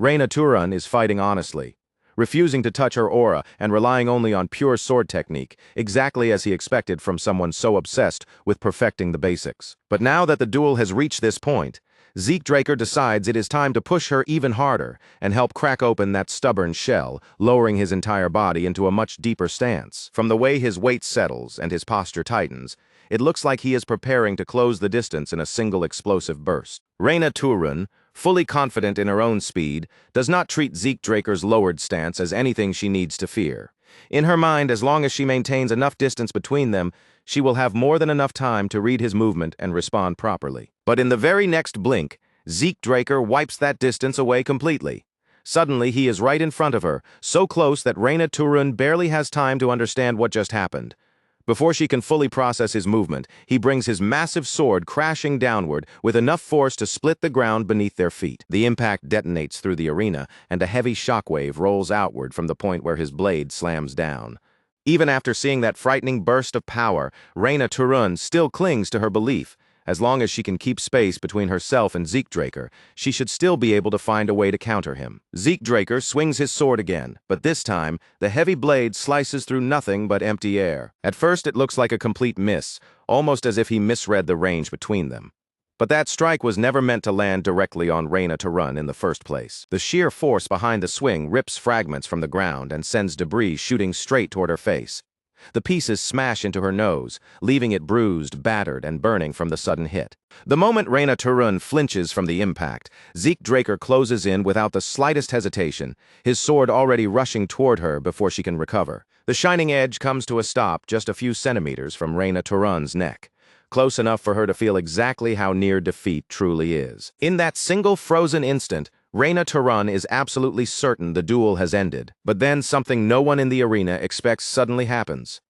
Reina to run is fighting honestly, refusing to touch her aura and relying only on pure sword technique, exactly as he expected from someone so obsessed with perfecting the basics. But now that the duel has reached this point, Zeke Draker decides it is time to push her even harder and help crack open that stubborn shell, lowering his entire body into a much deeper stance. From the way his weight settles and his posture tightens, it looks like he is preparing to close the distance in a single explosive burst. Reina to run, fully confident in her own speed, does not treat Zeke Draker's lowered stance as anything she needs to fear. In her mind, as long as she maintains enough distance between them, she will have more than enough time to read his movement and respond properly. But in the very next blink, Zeke Draker wipes that distance away completely. Suddenly, he is right in front of her, so close that Reina to run barely has time to understand what just happened. Before she can fully process his movement, he brings his massive sword crashing downward with enough force to split the ground beneath their feet. The impact detonates through the arena, and a heavy shockwave rolls outward from the point where his blade slams down. Even after seeing that frightening burst of power, Reina to run still clings to her belief. As long as she can keep space between herself and Zeke Draker, she should still be able to find a way to counter him. Zeke Draker swings his sword again, but this time, the heavy blade slices through nothing but empty air. At first, it looks like a complete miss, almost as if he misread the range between them. But that strike was never meant to land directly on Reina to run in the first place. The sheer force behind the swing rips fragments from the ground and sends debris shooting straight toward her face. The pieces smash into her nose, leaving it bruised, battered, and burning from the sudden hit. The moment Reina to run flinches from the impact, Zeke Draker closes in without the slightest hesitation, his sword already rushing toward her before she can recover. The shining edge comes to a stop just a few centimeters from Reina to run's neck, close enough for her to feel exactly how near defeat truly is. In that single frozen instant, Reina to run is absolutely certain the duel has ended, but then something no one in the arena expects suddenly happens.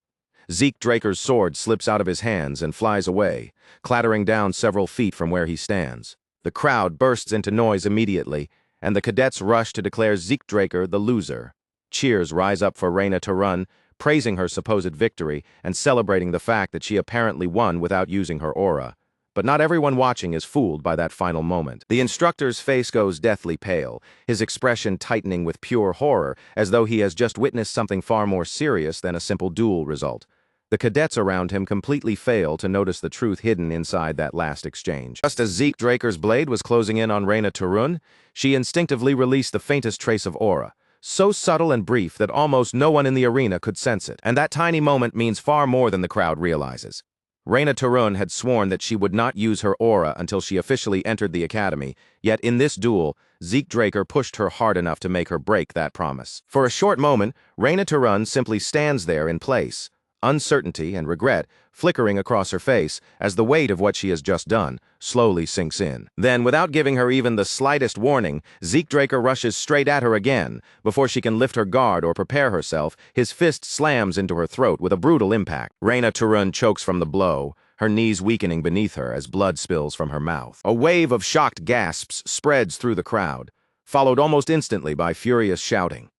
Zeke Draker's sword slips out of his hands and flies away, clattering down several feet from where he stands. The crowd bursts into noise immediately, and the cadets rush to declare Zeke Draker the loser. Cheers rise up for Reina to run, praising her supposed victory and celebrating the fact that she apparently won without using her aura. But not everyone watching is fooled by that final moment. The instructor's face goes deathly pale, his expression tightening with pure horror, as though he has just witnessed something far more serious than a simple duel result. The cadets around him completely fail to notice the truth hidden inside that last exchange. Just as Zeke Draker's blade was closing in on Reina to run, she instinctively released the faintest trace of aura, so subtle and brief that almost no one in the arena could sense it. And that tiny moment means far more than the crowd realizes. Reina to run had sworn that she would not use her aura until she officially entered the academy, yet in this duel, Zeke Draker pushed her hard enough to make her break that promise. For a short moment, Reina to run simply stands there in place, uncertainty and regret flickering across her face as the weight of what she has just done slowly sinks in. Then, without giving her even the slightest warning, Zeke Draker rushes straight at her again. Before she can lift her guard or prepare herself, his fist slams into her throat with a brutal impact. Reina to run chokes from the blow, her knees weakening beneath her as blood spills from her mouth. A wave of shocked gasps spreads through the crowd, followed almost instantly by furious shouting.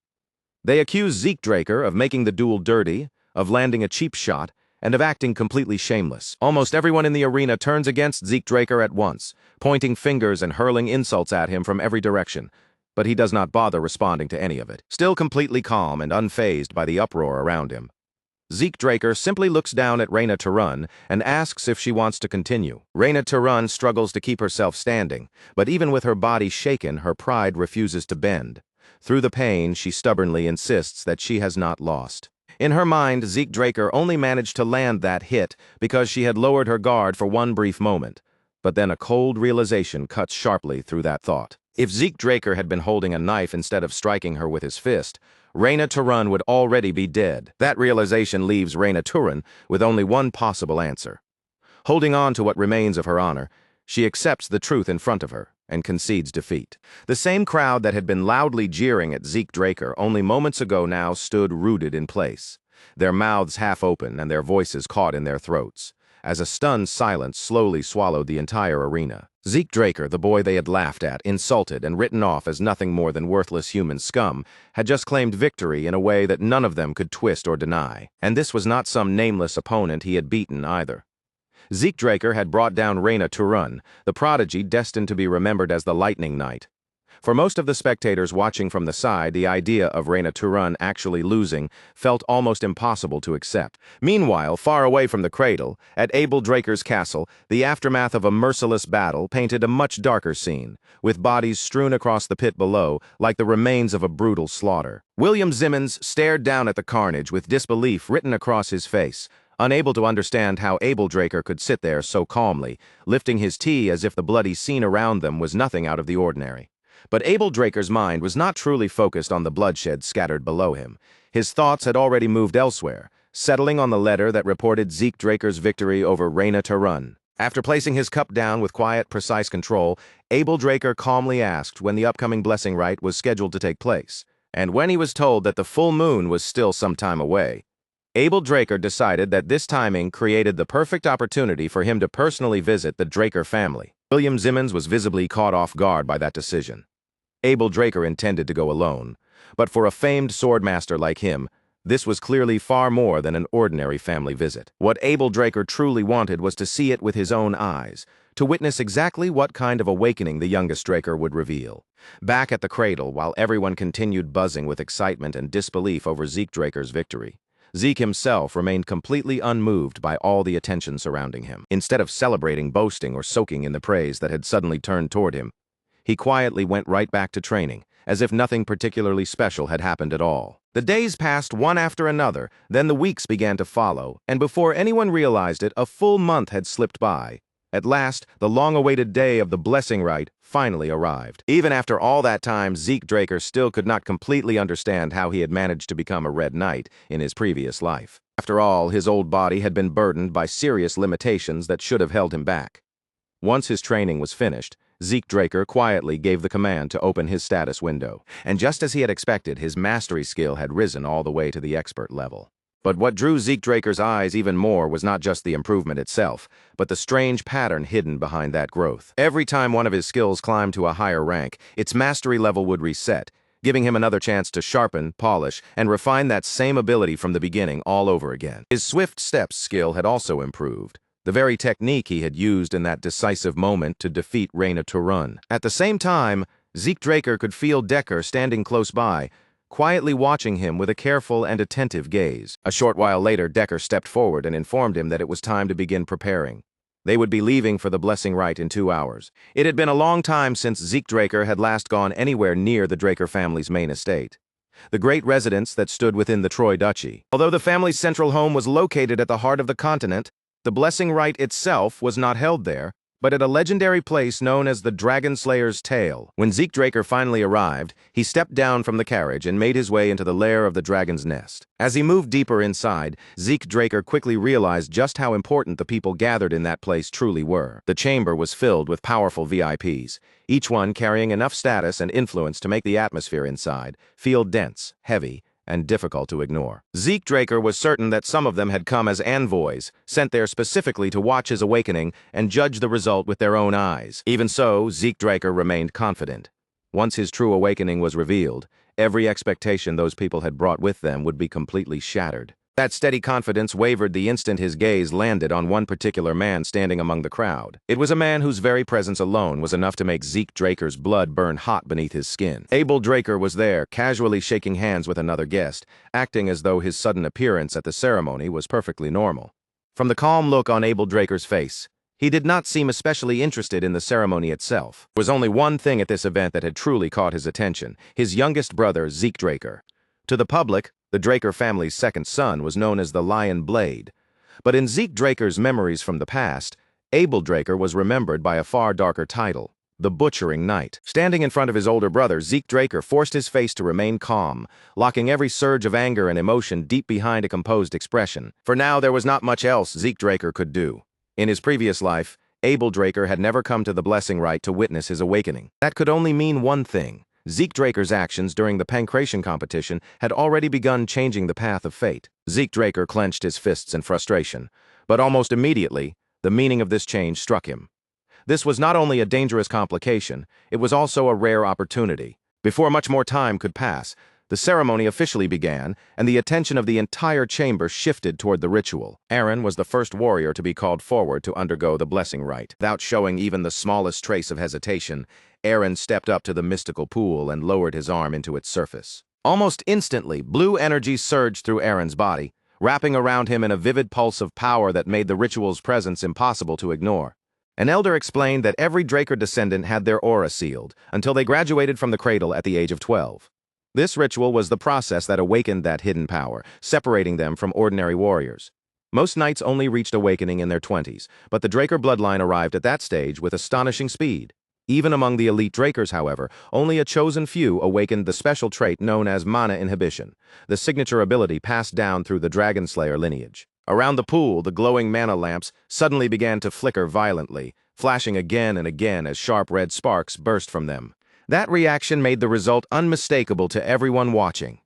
They accuse Zeke Draker of making the duel dirty, of landing a cheap shot, and of acting completely shameless. Almost everyone in the arena turns against Zeke Draker at once, pointing fingers and hurling insults at him from every direction, but he does not bother responding to any of it. Still completely calm and unfazed by the uproar around him, Zeke Draker simply looks down at Reina Turun and asks if she wants to continue. Reina Turun struggles to keep herself standing, but even with her body shaken, her pride refuses to bend. Through the pain, she stubbornly insists that she has not lost. In her mind, Zeke Draker only managed to land that hit because she had lowered her guard for one brief moment. But then a cold realization cuts sharply through that thought. If Zeke Draker had been holding a knife instead of striking her with his fist, Reina Turun would already be dead. That realization leaves Reina Turun with only one possible answer. Holding on to what remains of her honor, she accepts the truth in front of her and concedes defeat. The same crowd that had been loudly jeering at Zeke Draker only moments ago now stood rooted in place, their mouths half open and their voices caught in their throats, as a stunned silence slowly swallowed the entire arena. Zeke Draker, the boy they had laughed at, insulted, and written off as nothing more than worthless human scum, had just claimed victory in a way that none of them could twist or deny. And this was not some nameless opponent he had beaten either. Zeke Draker had brought down Reina Turun, the prodigy destined to be remembered as the Lightning Knight. For most of the spectators watching from the side, the idea of Reina Turun actually losing felt almost impossible to accept. Meanwhile, far away from the cradle, at Abel Draker's castle, the aftermath of a merciless battle painted a much darker scene, with bodies strewn across the pit below like the remains of a brutal slaughter. William Zimmons stared down at the carnage with disbelief written across his face, unable to understand how Abel Draker could sit there so calmly, lifting his tea as if the bloody scene around them was nothing out of the ordinary. But Abel Draker's mind was not truly focused on the bloodshed scattered below him. His thoughts had already moved elsewhere, settling on the letter that reported Zeke Draker's victory over Reina Turun. After placing his cup down with quiet, precise control, Abel Draker calmly asked when the upcoming blessing rite was scheduled to take place. And when he was told that the full moon was still some time away, Abel Draker decided that this timing created the perfect opportunity for him to personally visit the Draker family. William Zimmons was visibly caught off guard by that decision. Abel Draker intended to go alone, but for a famed swordmaster like him, this was clearly far more than an ordinary family visit. What Abel Draker truly wanted was to see it with his own eyes, to witness exactly what kind of awakening the youngest Draker would reveal. Back at the cradle, while everyone continued buzzing with excitement and disbelief over Zeke Draker's victory, Zeke himself remained completely unmoved by all the attention surrounding him. Instead of celebrating, boasting, or soaking in the praise that had suddenly turned toward him, he quietly went right back to training, as if nothing particularly special had happened at all. The days passed one after another, then the weeks began to follow, and before anyone realized it, a full month had slipped by. At last, the long-awaited day of the blessing rite finally arrived. Even after all that time, Zeke Draker still could not completely understand how he had managed to become a Red Knight in his previous life. After all, his old body had been burdened by serious limitations that should have held him back. Once his training was finished, Zeke Draker quietly gave the command to open his status window. And just as he had expected, his mastery skill had risen all the way to the expert level. But what drew Zeke Draker's eyes even more was not just the improvement itself, but the strange pattern hidden behind that growth. Every time one of his skills climbed to a higher rank, its mastery level would reset, giving him another chance to sharpen, polish, and refine that same ability from the beginning all over again. His swift steps skill had also improved, the very technique he had used in that decisive moment to defeat Reina Turun. At the same time, Zeke Draker could feel Decker standing close by, quietly watching him with a careful and attentive gaze. A short while later, Decker stepped forward and informed him that it was time to begin preparing. They would be leaving for the blessing rite in 2 hours. It had been a long time since Zeke Draker had last gone anywhere near the Draker family's main estate, the great residence that stood within the Troy Duchy. Although the family's central home was located at the heart of the continent, the blessing rite itself was not held there, but at a legendary place known as the Dragonslayer's Tail. When Zeke Draker finally arrived, he stepped down from the carriage and made his way into the lair of the dragon's nest. As he moved deeper inside, Zeke Draker quickly realized just how important the people gathered in that place truly were. The chamber was filled with powerful VIPs, each one carrying enough status and influence to make the atmosphere inside feel dense, heavy, and difficult to ignore. Zeke Draker was certain that some of them had come as envoys, sent there specifically to watch his awakening and judge the result with their own eyes. Even so, Zeke Draker remained confident. Once his true awakening was revealed, every expectation those people had brought with them would be completely shattered. That steady confidence wavered the instant his gaze landed on one particular man standing among the crowd. It was a man whose very presence alone was enough to make Zeke Draker's blood burn hot beneath his skin. Abel Draker was there, casually shaking hands with another guest, acting as though his sudden appearance at the ceremony was perfectly normal. From the calm look on Abel Draker's face, he did not seem especially interested in the ceremony itself. There was only one thing at this event that had truly caught his attention: his youngest brother, Zeke Draker. To the public, the Draker family's second son was known as the Lion Blade. But in Zeke Draker's memories from the past, Abel Draker was remembered by a far darker title: the Butchering Knight. Standing in front of his older brother, Zeke Draker forced his face to remain calm, locking every surge of anger and emotion deep behind a composed expression. For now, there was not much else Zeke Draker could do. In his previous life, Abel Draker had never come to the blessing rite to witness his awakening. That could only mean one thing: Zeke Draker's actions during the Pancration competition had already begun changing the path of fate. Zeke Draker clenched his fists in frustration, but almost immediately, the meaning of this change struck him. This was not only a dangerous complication, it was also a rare opportunity. Before much more time could pass, the ceremony officially began, and the attention of the entire chamber shifted toward the ritual. Aaron was the first warrior to be called forward to undergo the blessing rite. Without showing even the smallest trace of hesitation, Aaron stepped up to the mystical pool and lowered his arm into its surface. Almost instantly, blue energy surged through Aaron's body, wrapping around him in a vivid pulse of power that made the ritual's presence impossible to ignore. An elder explained that every Draker descendant had their aura sealed until they graduated from the cradle at the age of 12. This ritual was the process that awakened that hidden power, separating them from ordinary warriors. Most knights only reached awakening in their 20s, but the Draker bloodline arrived at that stage with astonishing speed. Even among the elite Drakers, however, only a chosen few awakened the special trait known as mana inhibition, the signature ability passed down through the Dragonslayer lineage. Around the pool, the glowing mana lamps suddenly began to flicker violently, flashing again and again as sharp red sparks burst from them. That reaction made the result unmistakable to everyone watching.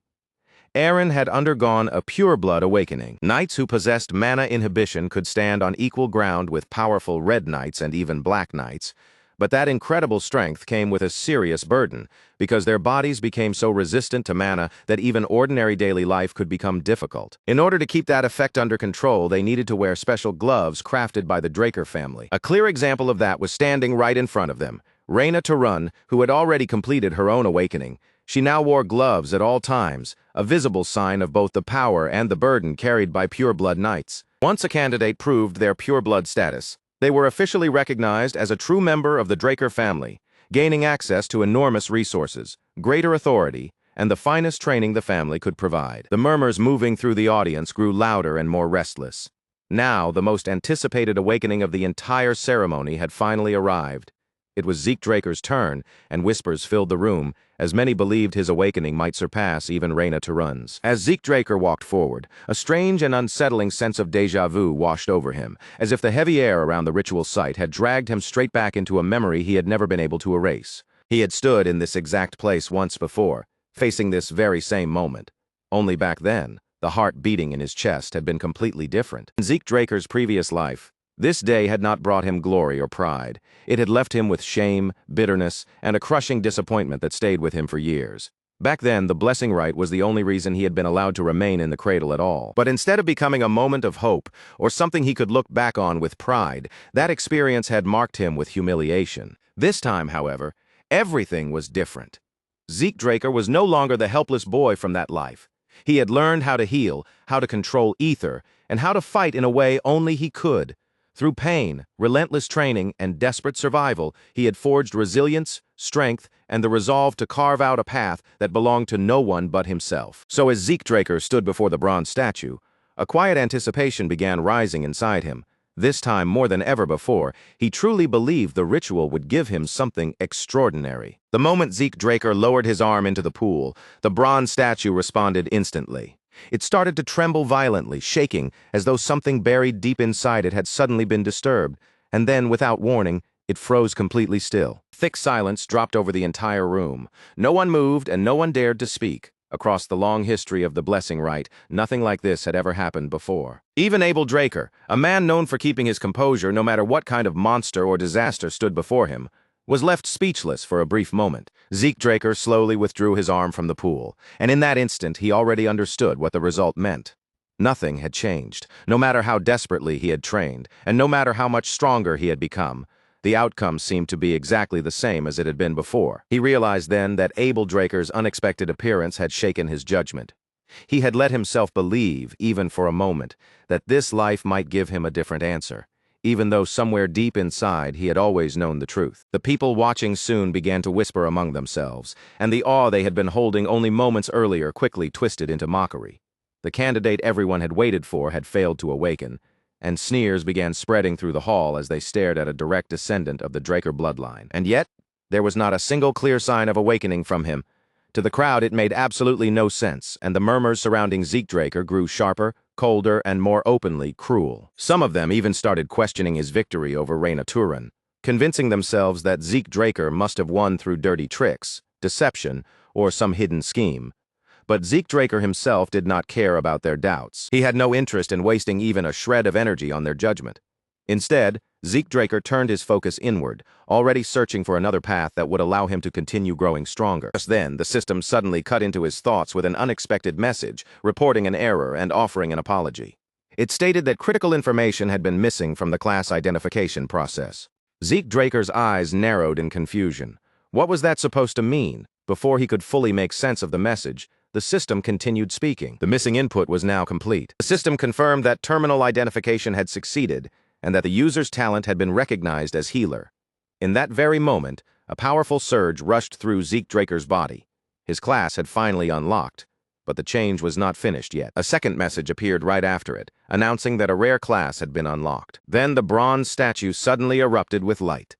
Aaron had undergone a pure-blood awakening. Knights who possessed mana inhibition could stand on equal ground with powerful red knights and even black knights, but that incredible strength came with a serious burden, because their bodies became so resistant to mana that even ordinary daily life could become difficult. In order to keep that effect under control, they needed to wear special gloves crafted by the Draker family. A clear example of that was standing right in front of them. Reyna Tarun, who had already completed her own awakening. She now wore gloves at all times, a visible sign of both the power and the burden carried by pure-blood knights. Once a candidate proved their pure-blood status, they were officially recognized as a true member of the Draker family, gaining access to enormous resources, greater authority, and the finest training the family could provide. The murmurs moving through the audience grew louder and more restless. Now, the most anticipated awakening of the entire ceremony had finally arrived. It was Zeke Draker's turn, and whispers filled the room, as many believed his awakening might surpass even Reyna Tarun's. As Zeke Draker walked forward, a strange and unsettling sense of déjà vu washed over him, as if the heavy air around the ritual site had dragged him straight back into a memory he had never been able to erase. He had stood in this exact place once before, facing this very same moment. Only back then, the heart beating in his chest had been completely different. In Zeke Draker's previous life, this day had not brought him glory or pride. It had left him with shame, bitterness, and a crushing disappointment that stayed with him for years. Back then, the blessing rite was the only reason he had been allowed to remain in the cradle at all. But instead of becoming a moment of hope, or something he could look back on with pride, that experience had marked him with humiliation. This time, however, everything was different. Zeke Draker was no longer the helpless boy from that life. He had learned how to heal, how to control ether, and how to fight in a way only he could. Through pain, relentless training, and desperate survival, he had forged resilience, strength, and the resolve to carve out a path that belonged to no one but himself. So as Zeke Draker stood before the bronze statue, a quiet anticipation began rising inside him. This time, more than ever before, he truly believed the ritual would give him something extraordinary. The moment Zeke Draker lowered his arm into the pool, the bronze statue responded instantly. It started to tremble violently, shaking, as though something buried deep inside it had suddenly been disturbed, and then, without warning, it froze completely still. Thick silence dropped over the entire room. No one moved and no one dared to speak. Across the long history of the blessing rite, nothing like this had ever happened before. Even Abel Draker, a man known for keeping his composure no matter what kind of monster or disaster stood before him, was left speechless for a brief moment. Zeke Draker slowly withdrew his arm from the pool, and in that instant he already understood what the result meant. Nothing had changed, no matter how desperately he had trained, and no matter how much stronger he had become. The outcome seemed to be exactly the same as it had been before. He realized then that Abel Draker's unexpected appearance had shaken his judgment. He had let himself believe, even for a moment, that this life might give him a different answer, even though somewhere deep inside he had always known the truth. The people watching soon began to whisper among themselves, and the awe they had been holding only moments earlier quickly twisted into mockery. The candidate everyone had waited for had failed to awaken, and sneers began spreading through the hall as they stared at a direct descendant of the Draker bloodline. And yet, there was not a single clear sign of awakening from him. To the crowd, it made absolutely no sense, and the murmurs surrounding Zeke Draker grew sharper, colder, and more openly cruel. Some of them even started questioning his victory over Reina Turan, convincing themselves that Zeke Draker must have won through dirty tricks, deception, or some hidden scheme. But Zeke Draker himself did not care about their doubts. He had no interest in wasting even a shred of energy on their judgment. Instead, Zeke Draker turned his focus inward, already searching for another path that would allow him to continue growing stronger. Just then, the system suddenly cut into his thoughts with an unexpected message, reporting an error and offering an apology. It stated that critical information had been missing from the class identification process. Zeke Draker's eyes narrowed in confusion. What was that supposed to mean? Before he could fully make sense of the message, the system continued speaking. The missing input was now complete. The system confirmed that terminal identification had succeeded and that the user's talent had been recognized as healer. In that very moment, a powerful surge rushed through Zeke Draker's body. His class had finally unlocked, but the change was not finished yet. A second message appeared right after it, announcing that a rare class had been unlocked. Then the bronze statue suddenly erupted with light.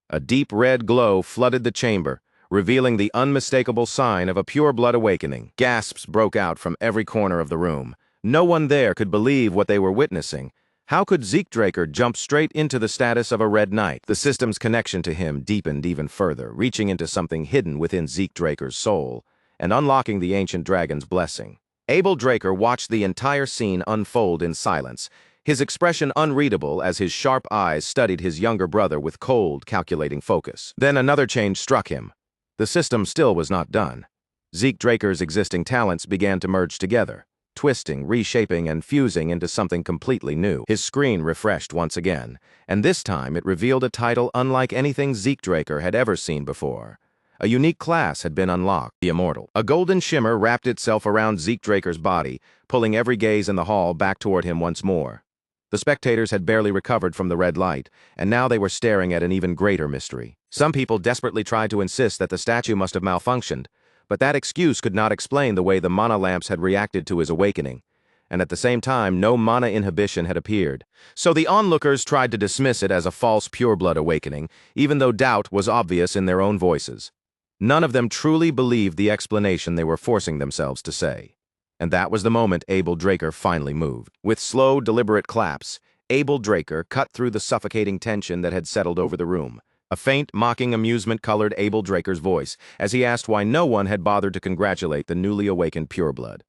A deep red glow flooded the chamber, revealing the unmistakable sign of a pure blood awakening. Gasps broke out from every corner of the room. No one there could believe what they were witnessing. How could Zeke Draker jump straight into the status of a Red Knight? The system's connection to him deepened even further, reaching into something hidden within Zeke Draker's soul, and unlocking the ancient dragon's blessing. Abel Draker watched the entire scene unfold in silence, his expression unreadable as his sharp eyes studied his younger brother with cold, calculating focus. Then another change struck him. The system still was not done. Zeke Draker's existing talents began to merge together, twisting, reshaping, and fusing into something completely new. His screen refreshed once again, and this time it revealed a title unlike anything Zeke Draker had ever seen before. A unique class had been unlocked, the Immortal. A golden shimmer wrapped itself around Zeke Draker's body, pulling every gaze in the hall back toward him once more. The spectators had barely recovered from the red light, and now they were staring at an even greater mystery. Some people desperately tried to insist that the statue must have malfunctioned, but that excuse could not explain the way the mana lamps had reacted to his awakening, and at the same time no mana inhibition had appeared. So the onlookers tried to dismiss it as a false pureblood awakening, even though doubt was obvious in their own voices. None of them truly believed the explanation they were forcing themselves to say. And that was the moment Abel Draker finally moved. With slow, deliberate claps, Abel Draker cut through the suffocating tension that had settled over the room. A faint, mocking amusement colored Abel Draker's voice as he asked why no one had bothered to congratulate the newly awakened pureblood.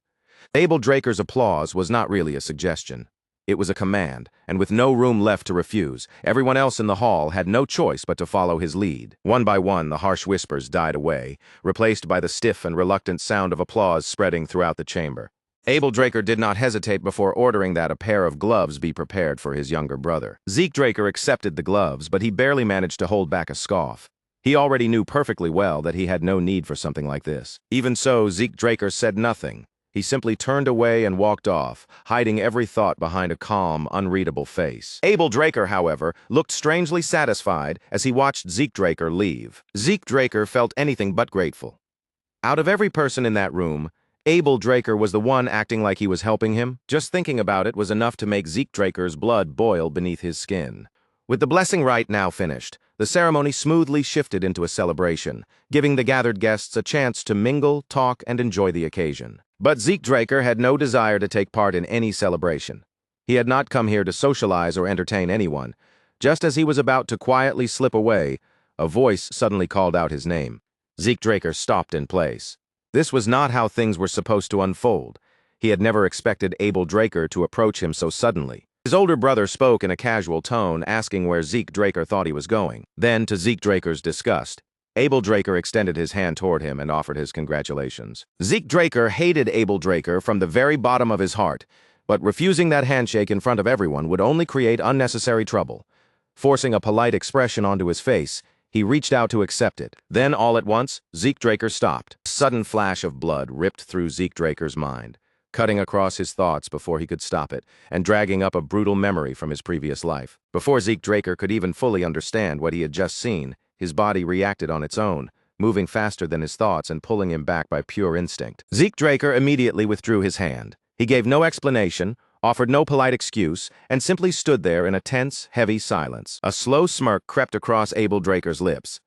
Abel Draker's applause was not really a suggestion. It was a command, and with no room left to refuse, everyone else in the hall had no choice but to follow his lead. One by one, the harsh whispers died away, replaced by the stiff and reluctant sound of applause spreading throughout the chamber. Abel Draker did not hesitate before ordering that a pair of gloves be prepared for his younger brother. Zeke Draker accepted the gloves, but he barely managed to hold back a scoff. He already knew perfectly well that he had no need for something like this. Even so, Zeke Draker said nothing. He simply turned away and walked off, hiding every thought behind a calm, unreadable face. Abel Draker, however, looked strangely satisfied as he watched Zeke Draker leave. Zeke Draker felt anything but grateful. Out of every person in that room, Abel Draker was the one acting like he was helping him. Just thinking about it was enough to make Zeke Draker's blood boil beneath his skin. With the blessing rite now finished, the ceremony smoothly shifted into a celebration, giving the gathered guests a chance to mingle, talk, and enjoy the occasion. But Zeke Draker had no desire to take part in any celebration. He had not come here to socialize or entertain anyone. Just as he was about to quietly slip away, a voice suddenly called out his name. Zeke Draker stopped in place. This was not how things were supposed to unfold. He had never expected Abel Draker to approach him so suddenly. His older brother spoke in a casual tone, asking where Zeke Draker thought he was going. Then, to Zeke Draker's disgust, Abel Draker extended his hand toward him and offered his congratulations. Zeke Draker hated Abel Draker from the very bottom of his heart, but refusing that handshake in front of everyone would only create unnecessary trouble. Forcing a polite expression onto his face, he reached out to accept it. Then, all at once, Zeke Draker stopped. A sudden flash of blood ripped through Zeke Draker's mind, cutting across his thoughts before he could stop it, and dragging up a brutal memory from his previous life. Before Zeke Draker could even fully understand what he had just seen, his body reacted on its own, moving faster than his thoughts and pulling him back by pure instinct. Zeke Draker immediately withdrew his hand. He gave no explanation, offered no polite excuse, and simply stood there in a tense, heavy silence. A slow smirk crept across Abel Draker's lips.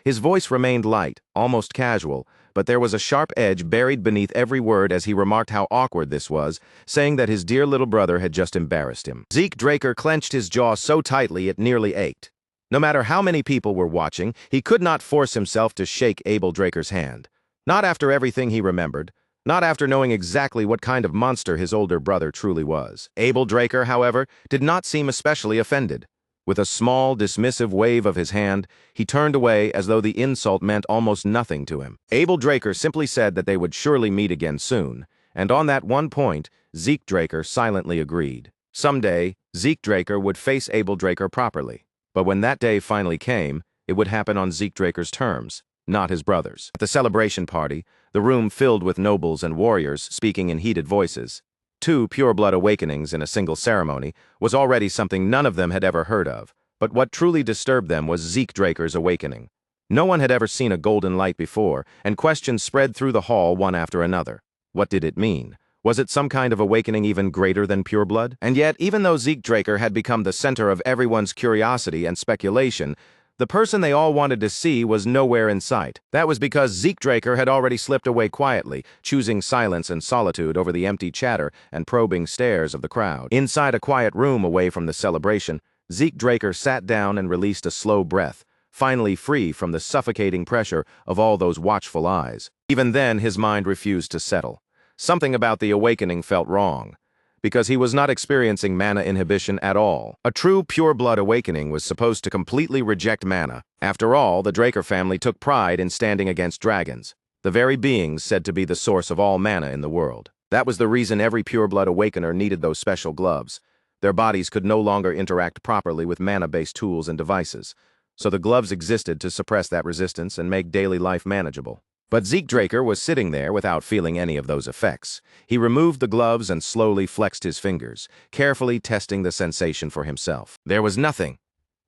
His voice remained light, almost casual, but there was a sharp edge buried beneath every word as he remarked how awkward this was, saying that his dear little brother had just embarrassed him. Zeke Draker clenched his jaw so tightly it nearly ached. No matter how many people were watching, he could not force himself to shake Abel Draker's hand. Not after everything he remembered. Not after knowing exactly what kind of monster his older brother truly was. Abel Draker, however, did not seem especially offended. With a small, dismissive wave of his hand, he turned away as though the insult meant almost nothing to him. Abel Draker simply said that they would surely meet again soon, and on that one point, Zeke Draker silently agreed. Someday, Zeke Draker would face Abel Draker properly. But when that day finally came, it would happen on Zeke Draker's terms, not his brother's. At the celebration party, the room filled with nobles and warriors speaking in heated voices. 2 pure-blood awakenings in a single ceremony was already something none of them had ever heard of, but what truly disturbed them was Zeke Draker's awakening. No one had ever seen a golden light before, and questions spread through the hall one after another. What did it mean? Was it some kind of awakening even greater than pure blood? And yet, even though Zeke Draker had become the center of everyone's curiosity and speculation, the person they all wanted to see was nowhere in sight. That was because Zeke Draker had already slipped away quietly, choosing silence and solitude over the empty chatter and probing stares of the crowd. Inside a quiet room away from the celebration, Zeke Draker sat down and released a slow breath, finally free from the suffocating pressure of all those watchful eyes. Even then, his mind refused to settle. Something about the awakening felt wrong, because he was not experiencing mana inhibition at all. A true pure-blood awakening was supposed to completely reject mana. After all, the Draker family took pride in standing against dragons, the very beings said to be the source of all mana in the world. That was the reason every pure-blood awakener needed those special gloves. Their bodies could no longer interact properly with mana-based tools and devices, so the gloves existed to suppress that resistance and make daily life manageable. But Zeke Draker was sitting there without feeling any of those effects. He removed the gloves and slowly flexed his fingers, carefully testing the sensation for himself. There was nothing.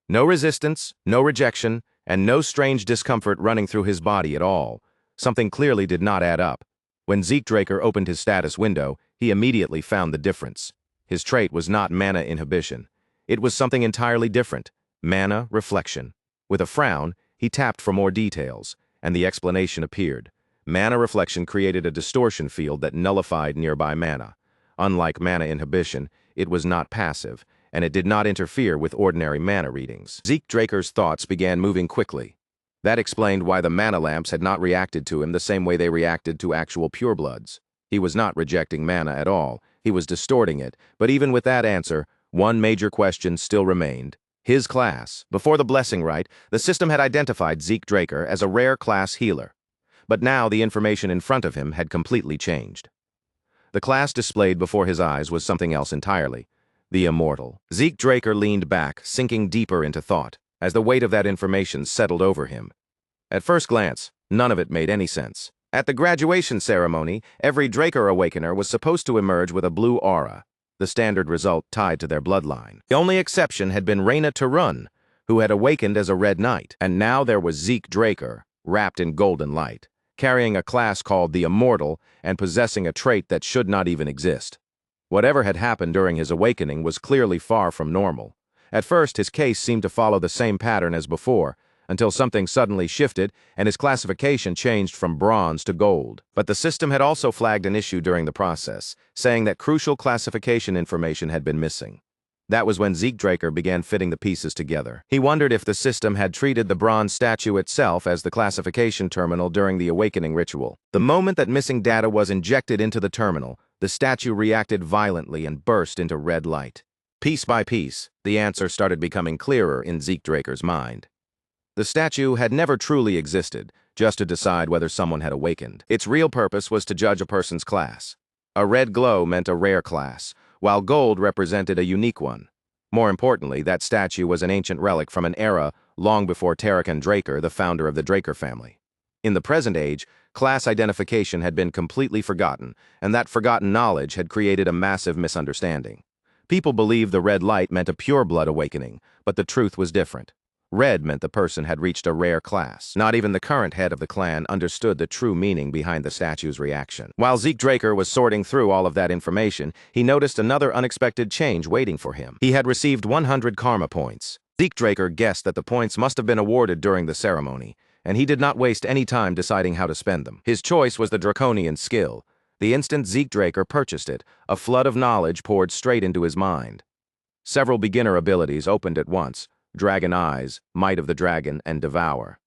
No resistance, no rejection, and no strange discomfort running through his body at all. Something clearly did not add up. When Zeke Draker opened his status window, he immediately found the difference. His trait was not mana inhibition. It was something entirely different. Mana reflection. With a frown, he tapped for more details, and the explanation appeared. Mana reflection created a distortion field that nullified nearby mana. Unlike mana inhibition, it was not passive, and it did not interfere with ordinary mana readings. Zeke Draker's thoughts began moving quickly. That explained why the mana lamps had not reacted to him the same way they reacted to actual purebloods. He was not rejecting mana at all, he was distorting it, but even with that answer, one major question still remained. His class. Before the blessing rite, the system had identified Zeke Draker as a rare class healer. But now the information in front of him had completely changed. The class displayed before his eyes was something else entirely. The Immortal. Zeke Draker leaned back, sinking deeper into thought, as the weight of that information settled over him. At first glance, none of it made any sense. At the graduation ceremony, every Draker Awakener was supposed to emerge with a blue aura, the standard result tied to their bloodline. The only exception had been Reyna Turun, who had awakened as a Red Knight, and now there was Zeke Draker, wrapped in golden light, carrying a class called the Immortal and possessing a trait that should not even exist. Whatever had happened during his awakening was clearly far from normal. At first, his case seemed to follow the same pattern as before, until something suddenly shifted and his classification changed from bronze to gold. But the system had also flagged an issue during the process, saying that crucial classification information had been missing. That was when Zeke Draker began fitting the pieces together. He wondered if the system had treated the bronze statue itself as the classification terminal during the awakening ritual. The moment that missing data was injected into the terminal, the statue reacted violently and burst into red light. Piece by piece, the answer started becoming clearer in Zeke Draker's mind. The statue had never truly existed, just to decide whether someone had awakened. Its real purpose was to judge a person's class. A red glow meant a rare class, while gold represented a unique one. More importantly, that statue was an ancient relic from an era long before Draker, the founder of the Draker family. In the present age, class identification had been completely forgotten, and that forgotten knowledge had created a massive misunderstanding. People believed the red light meant a pure-blood awakening, but the truth was different. Red meant the person had reached a rare class. Not even the current head of the clan understood the true meaning behind the statue's reaction. While Zeke Draker was sorting through all of that information, he noticed another unexpected change waiting for him. He had received 100 karma points. Zeke Draker guessed that the points must have been awarded during the ceremony, and he did not waste any time deciding how to spend them. His choice was the draconian skill. The instant Zeke Draker purchased it, a flood of knowledge poured straight into his mind. Several beginner abilities opened at once: Dragon Eyes, Might of the Dragon, and Devour.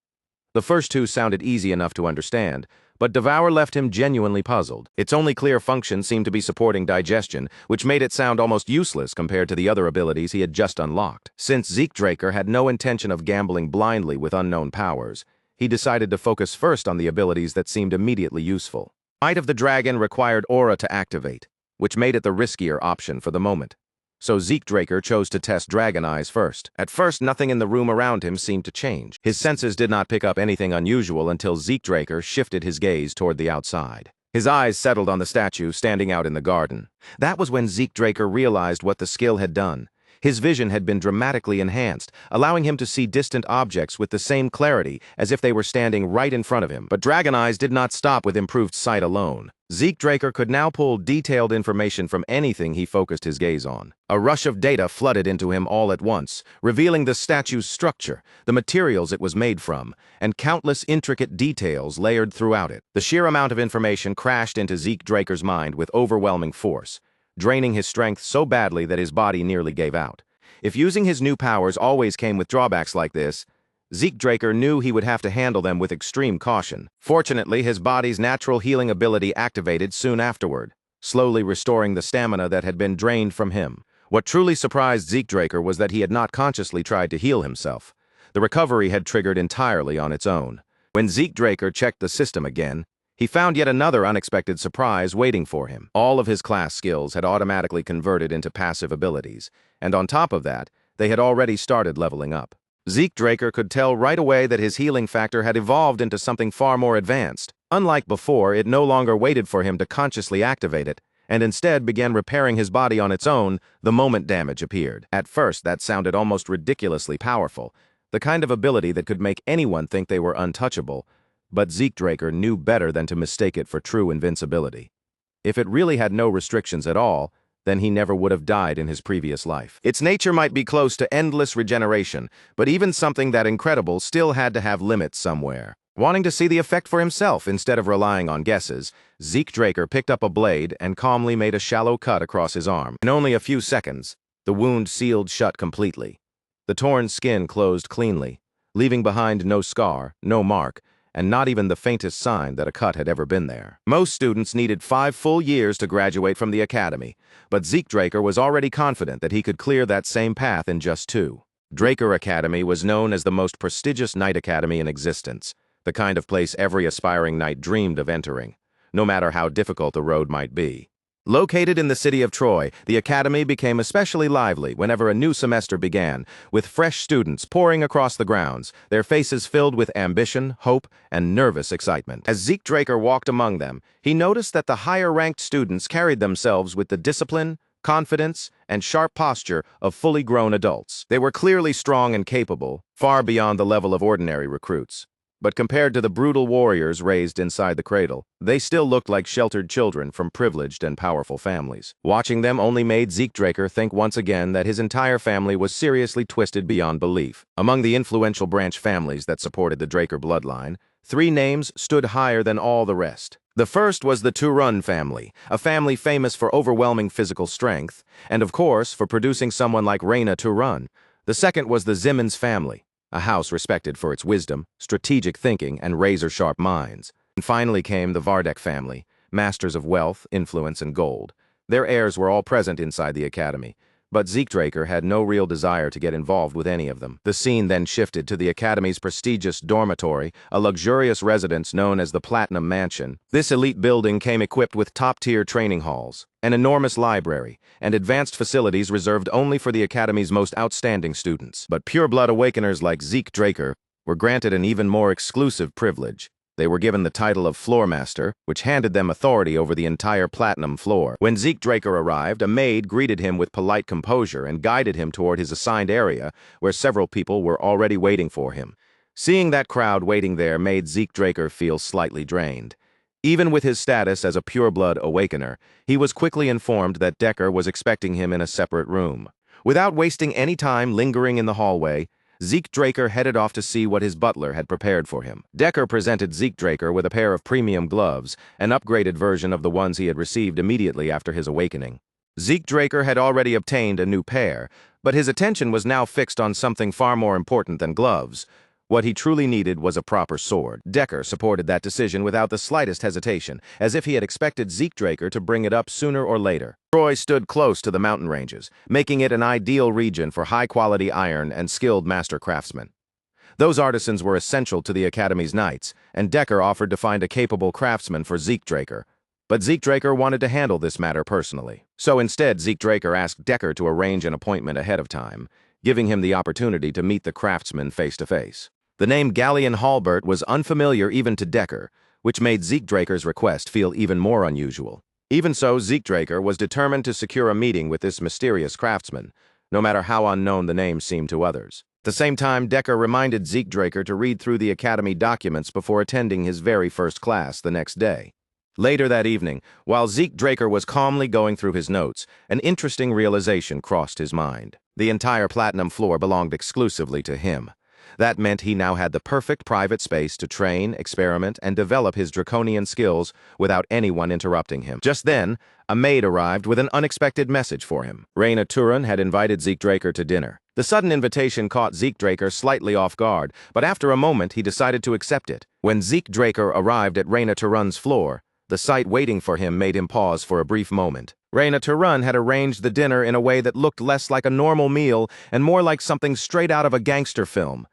The first two sounded easy enough to understand, but Devour left him genuinely puzzled. Its only clear function seemed to be supporting digestion, which made it sound almost useless compared to the other abilities he had just unlocked. Since Zeke Draker had no intention of gambling blindly with unknown powers, he decided to focus first on the abilities that seemed immediately useful. Might of the Dragon required aura to activate, which made it the riskier option for the moment. So Zeke Draker chose to test Dragon Eyes first. At first, nothing in the room around him seemed to change. His senses did not pick up anything unusual until Zeke Draker shifted his gaze toward the outside. His eyes settled on the statue standing out in the garden. That was when Zeke Draker realized what the skill had done. His vision had been dramatically enhanced, allowing him to see distant objects with the same clarity as if they were standing right in front of him. But Dragon Eyes did not stop with improved sight alone. Zeke Draker could now pull detailed information from anything he focused his gaze on. A rush of data flooded into him all at once, revealing the statue's structure, the materials it was made from, and countless intricate details layered throughout it. The sheer amount of information crashed into Zeke Draker's mind with overwhelming force, draining his strength so badly that his body nearly gave out. If using his new powers always came with drawbacks like this, Zeke Draker knew he would have to handle them with extreme caution. Fortunately, his body's natural healing ability activated soon afterward, slowly restoring the stamina that had been drained from him. What truly surprised Zeke Draker was that he had not consciously tried to heal himself. The recovery had triggered entirely on its own. When Zeke Draker checked the system again, he found yet another unexpected surprise waiting for him. All of his class skills had automatically converted into passive abilities, and on top of that, they had already started leveling up. Zeke Draker could tell right away that his healing factor had evolved into something far more advanced. Unlike before, it no longer waited for him to consciously activate it, and instead began repairing his body on its own the moment damage appeared. At first, that sounded almost ridiculously powerful, the kind of ability that could make anyone think they were untouchable, but Zeke Draker knew better than to mistake it for true invincibility. If it really had no restrictions at all, then he never would have died in his previous life. Its nature might be close to endless regeneration, but even something that incredible still had to have limits somewhere. Wanting to see the effect for himself instead of relying on guesses, Zeke Draker picked up a blade and calmly made a shallow cut across his arm. In only a few seconds, the wound sealed shut completely. The torn skin closed cleanly, leaving behind no scar, no mark, and not even the faintest sign that a cut had ever been there. Most students needed 5 full years to graduate from the academy, but Zeke Draker was already confident that he could clear that same path in just 2. Draker Academy was known as the most prestigious knight academy in existence, the kind of place every aspiring knight dreamed of entering, no matter how difficult the road might be. Located in the city of Troy, the academy became especially lively whenever a new semester began, with fresh students pouring across the grounds, their faces filled with ambition, hope, and nervous excitement. As Zeke Draker walked among them, he noticed that the higher-ranked students carried themselves with the discipline, confidence, and sharp posture of fully grown adults. They were clearly strong and capable, far beyond the level of ordinary recruits. But compared to the brutal warriors raised inside the cradle, they still looked like sheltered children from privileged and powerful families. Watching them only made Zeke Draker think once again that his entire family was seriously twisted beyond belief. Among the influential branch families that supported the Draker bloodline, 3 names stood higher than all the rest. The first was the Turun family, a family famous for overwhelming physical strength, and of course for producing someone like Reina Turun. The second was the Zimmons family, a house respected for its wisdom, strategic thinking, and razor-sharp minds. And finally came the Vardek family, masters of wealth, influence, and gold. Their heirs were all present inside the academy, But Zeke Draker had no real desire to get involved with any of them. The scene then shifted to the Academy's prestigious dormitory, a luxurious residence known as the Platinum Mansion. This elite building came equipped with top-tier training halls, an enormous library, and advanced facilities reserved only for the Academy's most outstanding students. But pure-blood awakeners like Zeke Draker were granted an even more exclusive privilege. They were given the title of Floor Master, which handed them authority over the entire Platinum floor. When Zeke Draker arrived, a maid greeted him with polite composure and guided him toward his assigned area, where several people were already waiting for him. Seeing that crowd waiting there made Zeke Draker feel slightly drained. Even with his status as a pure-blood awakener, he was quickly informed that Decker was expecting him in a separate room. Without wasting any time lingering in the hallway, Zeke Draker headed off to see what his butler had prepared for him. Decker presented Zeke Draker with a pair of premium gloves, an upgraded version of the ones he had received immediately after his awakening. Zeke Draker had already obtained a new pair, but his attention was now fixed on something far more important than gloves. What he truly needed was a proper sword. Decker supported that decision without the slightest hesitation, as if he had expected Zeke Draker to bring it up sooner or later. Troy stood close to the mountain ranges, making it an ideal region for high-quality iron and skilled master craftsmen. Those artisans were essential to the Academy's knights, and Decker offered to find a capable craftsman for Zeke Draker. But Zeke Draker wanted to handle this matter personally. So instead, Zeke Draker asked Decker to arrange an appointment ahead of time, giving him the opportunity to meet the craftsman face-to-face. The name Galleon Halbert was unfamiliar even to Decker, which made Zeke Draker's request feel even more unusual. Even so, Zeke Draker was determined to secure a meeting with this mysterious craftsman, no matter how unknown the name seemed to others. At the same time, Decker reminded Zeke Draker to read through the Academy documents before attending his very first class the next day. Later that evening, while Zeke Draker was calmly going through his notes, an interesting realization crossed his mind. The entire Platinum floor belonged exclusively to him. That meant he now had the perfect private space to train, experiment, and develop his draconian skills without anyone interrupting him. Just then, a maid arrived with an unexpected message for him. Raina Turan had invited Zeke Draker to dinner. The sudden invitation caught Zeke Draker slightly off guard, but after a moment he decided to accept it. When Zeke Draker arrived at Raina Turan's floor, the sight waiting for him made him pause for a brief moment. Raina Turan had arranged the dinner in a way that looked less like a normal meal and more like something straight out of a gangster film.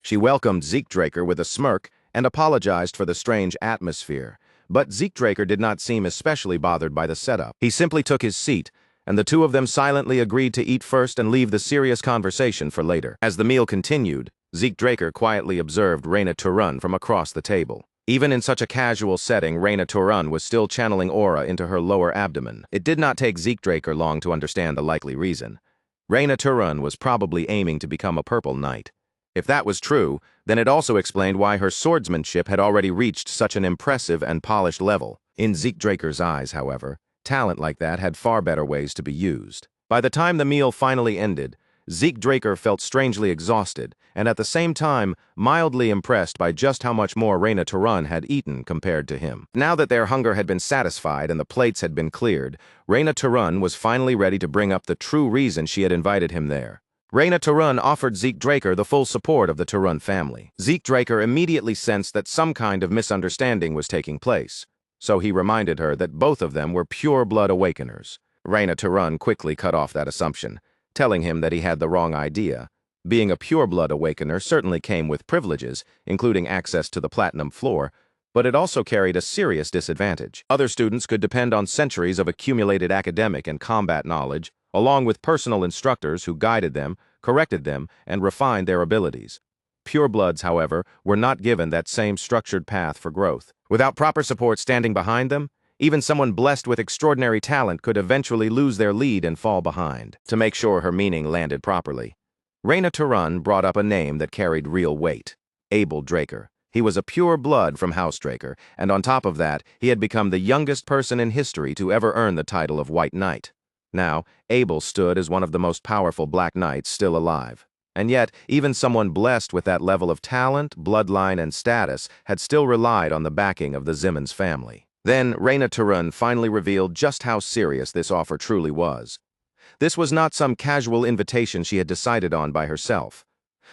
She welcomed Zeke Draker with a smirk and apologized for the strange atmosphere, but Zeke Draker did not seem especially bothered by the setup. He simply took his seat, and the two of them silently agreed to eat first and leave the serious conversation for later. As the meal continued, Zeke Draker quietly observed Raina Turan from across the table. Even in such a casual setting, Raina Turan was still channeling aura into her lower abdomen. It did not take Zeke Draker long to understand the likely reason. Raina Turan was probably aiming to become a purple knight. If that was true, then it also explained why her swordsmanship had already reached such an impressive and polished level. In Zeke Draker's eyes, however, talent like that had far better ways to be used. By the time the meal finally ended, Zeke Draker felt strangely exhausted, and at the same time, mildly impressed by just how much more Raina Turan had eaten compared to him. Now that their hunger had been satisfied and the plates had been cleared, Raina Turan was finally ready to bring up the true reason she had invited him there. Raina Turan offered Zeke Draker the full support of the Turan family. Zeke Draker immediately sensed that some kind of misunderstanding was taking place, so he reminded her that both of them were pure-blood awakeners. Raina Turan quickly cut off that assumption, telling him that he had the wrong idea. Being a pure-blood awakener certainly came with privileges, including access to the Platinum floor, but it also carried a serious disadvantage. Other students could depend on centuries of accumulated academic and combat knowledge, along with personal instructors who guided them, corrected them, and refined their abilities. Purebloods, however, were not given that same structured path for growth. Without proper support standing behind them, even someone blessed with extraordinary talent could eventually lose their lead and fall behind. To make sure her meaning landed properly, Raina Turan brought up a name that carried real weight: Abel Draker. He was a pure blood from House Draker, and on top of that, he had become the youngest person in history to ever earn the title of White Knight. Now, Abel stood as one of the most powerful Black Knights still alive. And yet, even someone blessed with that level of talent, bloodline, and status had still relied on the backing of the Zimmons family. Then, Raina Turan finally revealed just how serious this offer truly was. This was not some casual invitation she had decided on by herself.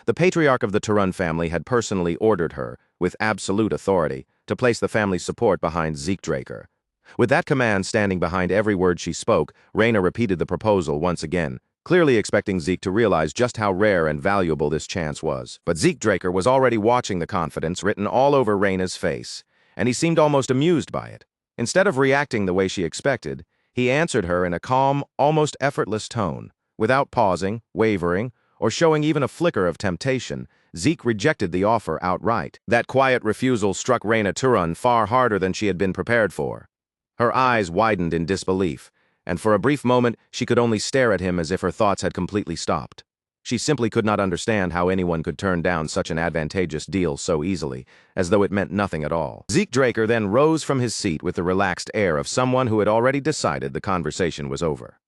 The patriarch of the Turan family had personally ordered her, with absolute authority, to place the family's support behind Zeke Draker. With that command standing behind every word she spoke, Raina repeated the proposal once again, clearly expecting Zeke to realize just how rare and valuable this chance was. But Zeke Draker was already watching the confidence written all over Reina's face, and he seemed almost amused by it. Instead of reacting the way she expected, he answered her in a calm, almost effortless tone. Without pausing, wavering, or showing even a flicker of temptation, Zeke rejected the offer outright. That quiet refusal struck Reina Turun far harder than she had been prepared for. Her eyes widened in disbelief, and for a brief moment she could only stare at him as if her thoughts had completely stopped. She simply could not understand how anyone could turn down such an advantageous deal so easily, as though it meant nothing at all. Zeke Draker then rose from his seat with the relaxed air of someone who had already decided the conversation was over.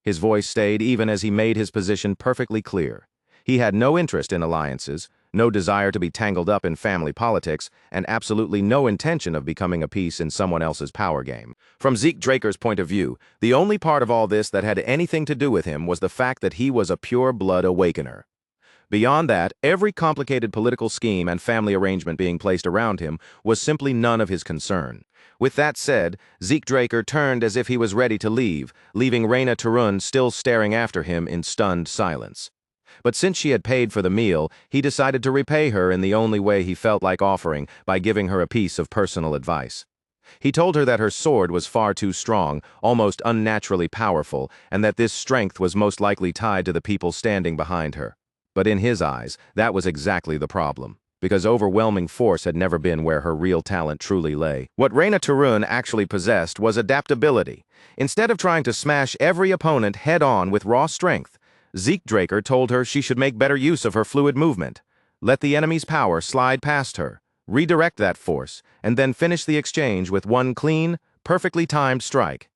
His voice stayed even as he made his position perfectly clear. He had no interest in alliances, no desire to be tangled up in family politics, and absolutely no intention of becoming a piece in someone else's power game. From Zeke Draker's point of view, the only part of all this that had anything to do with him was the fact that he was a pure-blood awakener. Beyond that, every complicated political scheme and family arrangement being placed around him was simply none of his concern. With that said, Zeke Draker turned as if he was ready to leave, leaving Reina Turun still staring after him in stunned silence. But since she had paid for the meal, he decided to repay her in the only way he felt like offering, by giving her a piece of personal advice. He told her that her sword was far too strong, almost unnaturally powerful, and that this strength was most likely tied to the people standing behind her. But in his eyes, that was exactly the problem, because overwhelming force had never been where her real talent truly lay. What Reina Turun actually possessed was adaptability. Instead of trying to smash every opponent head-on with raw strength, Zeke Draker told her she should make better use of her fluid movement, let the enemy's power slide past her, redirect that force, and then finish the exchange with one clean, perfectly timed strike.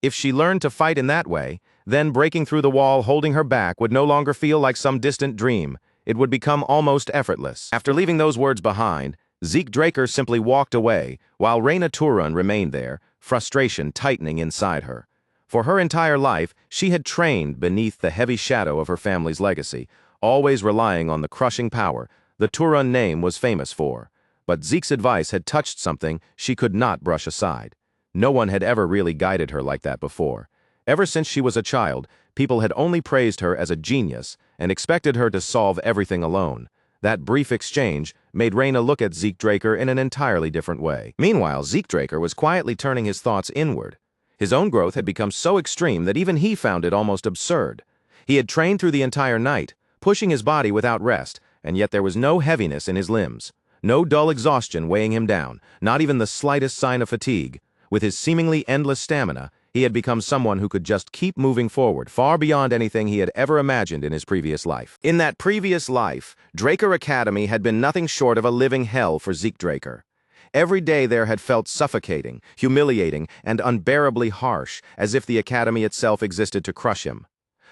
If she learned to fight in that way, then breaking through the wall holding her back would no longer feel like some distant dream. It would become almost effortless. After leaving those words behind, Zeke Draker simply walked away, while Reina Turun remained there, frustration tightening inside her. For her entire life, she had trained beneath the heavy shadow of her family's legacy, always relying on the crushing power the Turun name was famous for. But Zeke's advice had touched something she could not brush aside. No one had ever really guided her like that before. Ever since she was a child, people had only praised her as a genius and expected her to solve everything alone. That brief exchange made Reina look at Zeke Draker in an entirely different way. Meanwhile, Zeke Draker was quietly turning his thoughts inward. His own growth had become so extreme that even he found it almost absurd. He had trained through the entire night, pushing his body without rest, and yet there was no heaviness in his limbs, no dull exhaustion weighing him down, not even the slightest sign of fatigue. With his seemingly endless stamina, he had become someone who could just keep moving forward, far beyond anything he had ever imagined in his previous life. In that previous life, Draker Academy had been nothing short of a living hell for Zeke Draker. Every day there had felt suffocating, humiliating, and unbearably harsh, as if the academy itself existed to crush him.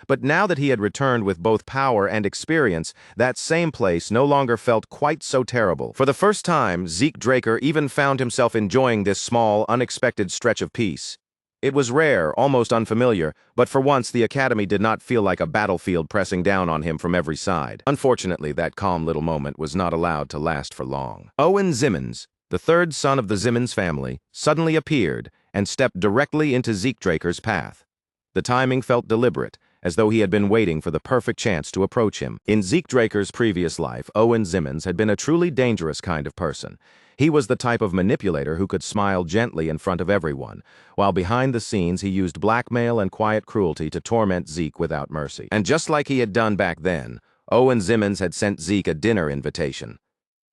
But now that he had returned with both power and experience, that same place no longer felt quite so terrible. For the first time, Zeke Draker even found himself enjoying this small, unexpected stretch of peace. It was rare, almost unfamiliar, but for once the academy did not feel like a battlefield pressing down on him from every side. Unfortunately, that calm little moment was not allowed to last for long. Owen Zimmons, the third son of the Zimmons family, suddenly appeared and stepped directly into Zeke Draker's path. The timing felt deliberate, as though he had been waiting for the perfect chance to approach him. In Zeke Draker's previous life, Owen Zimmons had been a truly dangerous kind of person. He was the type of manipulator who could smile gently in front of everyone, while behind the scenes he used blackmail and quiet cruelty to torment Zeke without mercy. And just like he had done back then, Owen Zimmons had sent Zeke a dinner invitation.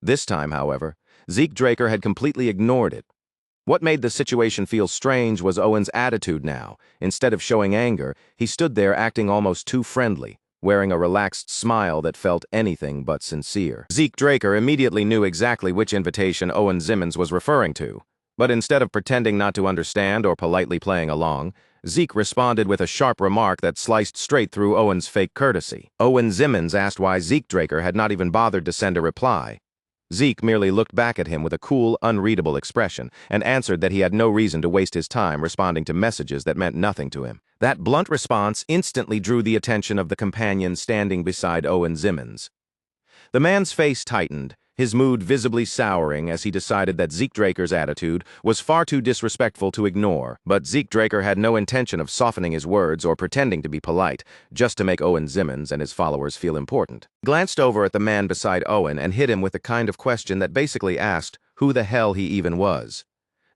This time, however, Zeke Draker had completely ignored it. What made the situation feel strange was Owen's attitude now. Instead of showing anger, he stood there acting almost too friendly, wearing a relaxed smile that felt anything but sincere. Zeke Draker immediately knew exactly which invitation Owen Zimmons was referring to, but instead of pretending not to understand or politely playing along, Zeke responded with a sharp remark that sliced straight through Owen's fake courtesy. Owen Zimmons asked why Zeke Draker had not even bothered to send a reply. Zeke merely looked back at him with a cool, unreadable expression and answered that he had no reason to waste his time responding to messages that meant nothing to him. That blunt response instantly drew the attention of the companion standing beside Owen Zimmons. The man's face tightened, his mood visibly souring as he decided that Zeke Draker's attitude was far too disrespectful to ignore. But Zeke Draker had no intention of softening his words or pretending to be polite, just to make Owen Zimmons and his followers feel important. He glanced over at the man beside Owen and hit him with the kind of question that basically asked who the hell he even was.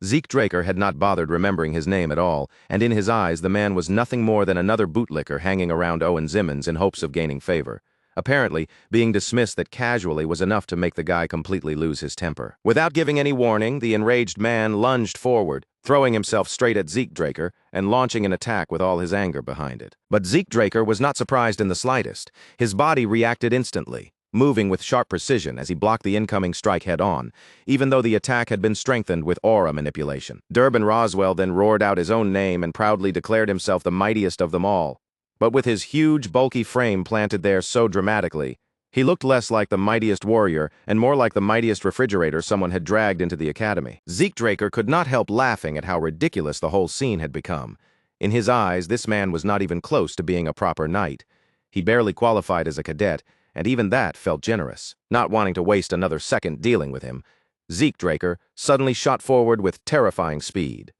Zeke Draker had not bothered remembering his name at all, and in his eyes the man was nothing more than another bootlicker hanging around Owen Zimmons in hopes of gaining favor. Apparently, being dismissed that casually was enough to make the guy completely lose his temper. Without giving any warning, the enraged man lunged forward, throwing himself straight at Zeke Draker and launching an attack with all his anger behind it. But Zeke Draker was not surprised in the slightest. His body reacted instantly, moving with sharp precision as he blocked the incoming strike head-on, even though the attack had been strengthened with aura manipulation. Durbin Roswell then roared out his own name and proudly declared himself the mightiest of them all. But with his huge, bulky frame planted there so dramatically, he looked less like the mightiest warrior and more like the mightiest refrigerator someone had dragged into the academy. Zeke Draker could not help laughing at how ridiculous the whole scene had become. In his eyes, this man was not even close to being a proper knight. He barely qualified as a cadet, and even that felt generous. Not wanting to waste another second dealing with him, Zeke Draker suddenly shot forward with terrifying speed.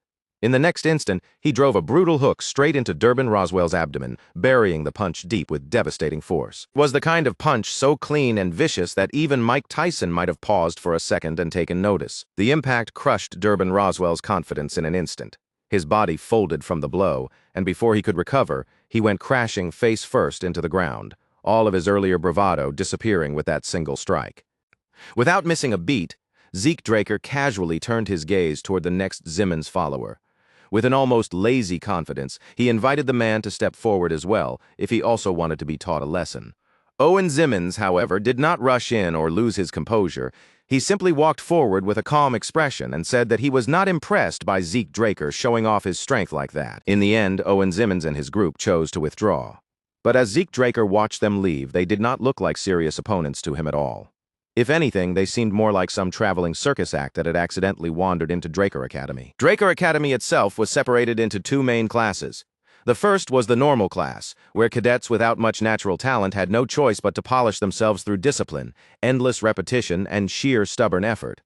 In the next instant, he drove a brutal hook straight into Durbin Roswell's abdomen, burying the punch deep with devastating force. It was the kind of punch so clean and vicious that even Mike Tyson might have paused for a second and taken notice. The impact crushed Durbin Roswell's confidence in an instant. His body folded from the blow, and before he could recover, he went crashing face first into the ground, all of his earlier bravado disappearing with that single strike. Without missing a beat, Zeke Draker casually turned his gaze toward the next Zimmons follower. With an almost lazy confidence, he invited the man to step forward as well, if he also wanted to be taught a lesson. Owen Zimmons, however, did not rush in or lose his composure. He simply walked forward with a calm expression and said that he was not impressed by Zeke Draker showing off his strength like that. In the end, Owen Zimmons and his group chose to withdraw. But as Zeke Draker watched them leave, they did not look like serious opponents to him at all. If anything, they seemed more like some traveling circus act that had accidentally wandered into Draker Academy. Draker Academy itself was separated into two main classes. The first was the normal class, where cadets without much natural talent had no choice but to polish themselves through discipline, endless repetition, and sheer stubborn effort.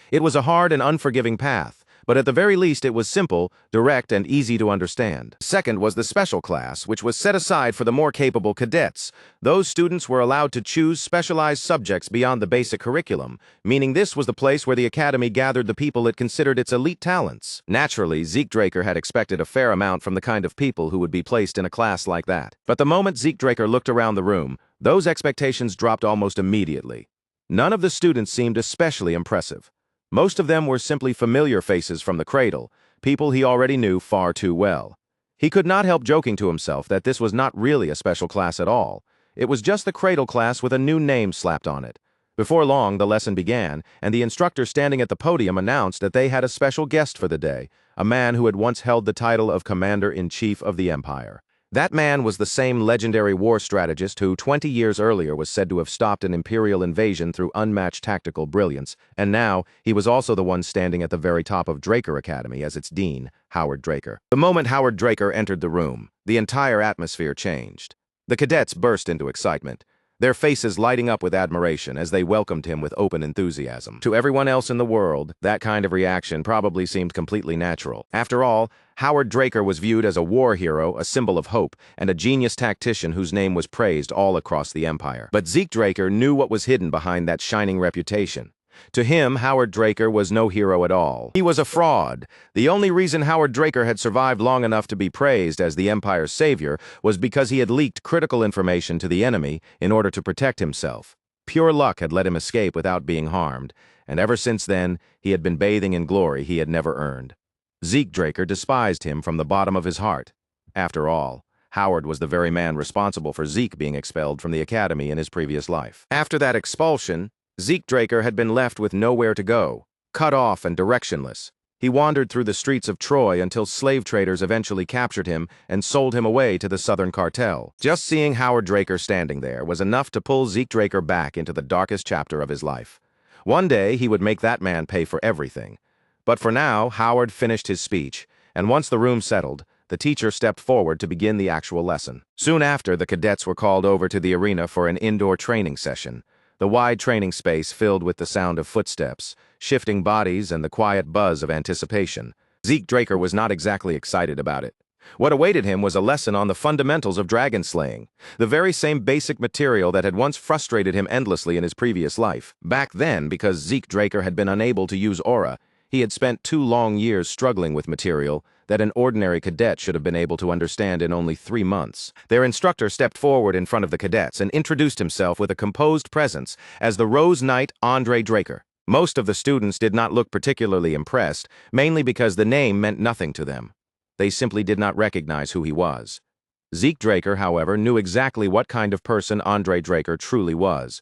It was a hard and unforgiving path, but at the very least it was simple, direct, and easy to understand. Second was the special class, which was set aside for the more capable cadets. Those students were allowed to choose specialized subjects beyond the basic curriculum, meaning this was the place where the academy gathered the people it considered its elite talents. Naturally, Zeke Draker had expected a fair amount from the kind of people who would be placed in a class like that. But the moment Zeke Draker looked around the room, those expectations dropped almost immediately. None of the students seemed especially impressive. Most of them were simply familiar faces from the cradle, people he already knew far too well. He could not help joking to himself that this was not really a special class at all. It was just the cradle class with a new name slapped on it. Before long, the lesson began, and the instructor standing at the podium announced that they had a special guest for the day, a man who had once held the title of Commander-in-Chief of the Empire. That man was the same legendary war strategist who 20 years earlier was said to have stopped an imperial invasion through unmatched tactical brilliance, and now he was also the one standing at the very top of Draker Academy as its dean, Howard Draker. The moment Howard Draker entered the room, the entire atmosphere changed. The cadets burst into excitement, their faces lighting up with admiration as they welcomed him with open enthusiasm. To everyone else in the world, that kind of reaction probably seemed completely natural. After all, Howard Draker was viewed as a war hero, a symbol of hope, and a genius tactician whose name was praised all across the empire. But Zeke Draker knew what was hidden behind that shining reputation. To him, Howard Draker was no hero at all. He was a fraud. The only reason Howard Draker had survived long enough to be praised as the Empire's savior was because he had leaked critical information to the enemy in order to protect himself. Pure luck had let him escape without being harmed, and ever since then, he had been bathing in glory he had never earned. Zeke Draker despised him from the bottom of his heart. After all, Howard was the very man responsible for Zeke being expelled from the academy in his previous life. After that expulsion, Zeke Draker had been left with nowhere to go, cut off and directionless. He wandered through the streets of Troy until slave traders eventually captured him and sold him away to the Southern Cartel. Just seeing Howard Draker standing there was enough to pull Zeke Draker back into the darkest chapter of his life. One day, he would make that man pay for everything. But for now, Howard finished his speech, and once the room settled, the teacher stepped forward to begin the actual lesson. Soon after, the cadets were called over to the arena for an indoor training session. the wide training space filled with the sound of footsteps, shifting bodies, and the quiet buzz of anticipation. Zeke Draker was not exactly excited about it. What awaited him was a lesson on the fundamentals of dragon slaying, the very same basic material that had once frustrated him endlessly in his previous life. Back then, because Zeke Draker had been unable to use aura, he had spent 2 long years struggling with material that an ordinary cadet should have been able to understand in only 3 months. Their instructor stepped forward in front of the cadets and introduced himself with a composed presence as the Rose Knight Andre Draker. Most of the students did not look particularly impressed, mainly because the name meant nothing to them. They simply did not recognize who he was. Zeke Draker, however, knew exactly what kind of person Andre Draker truly was.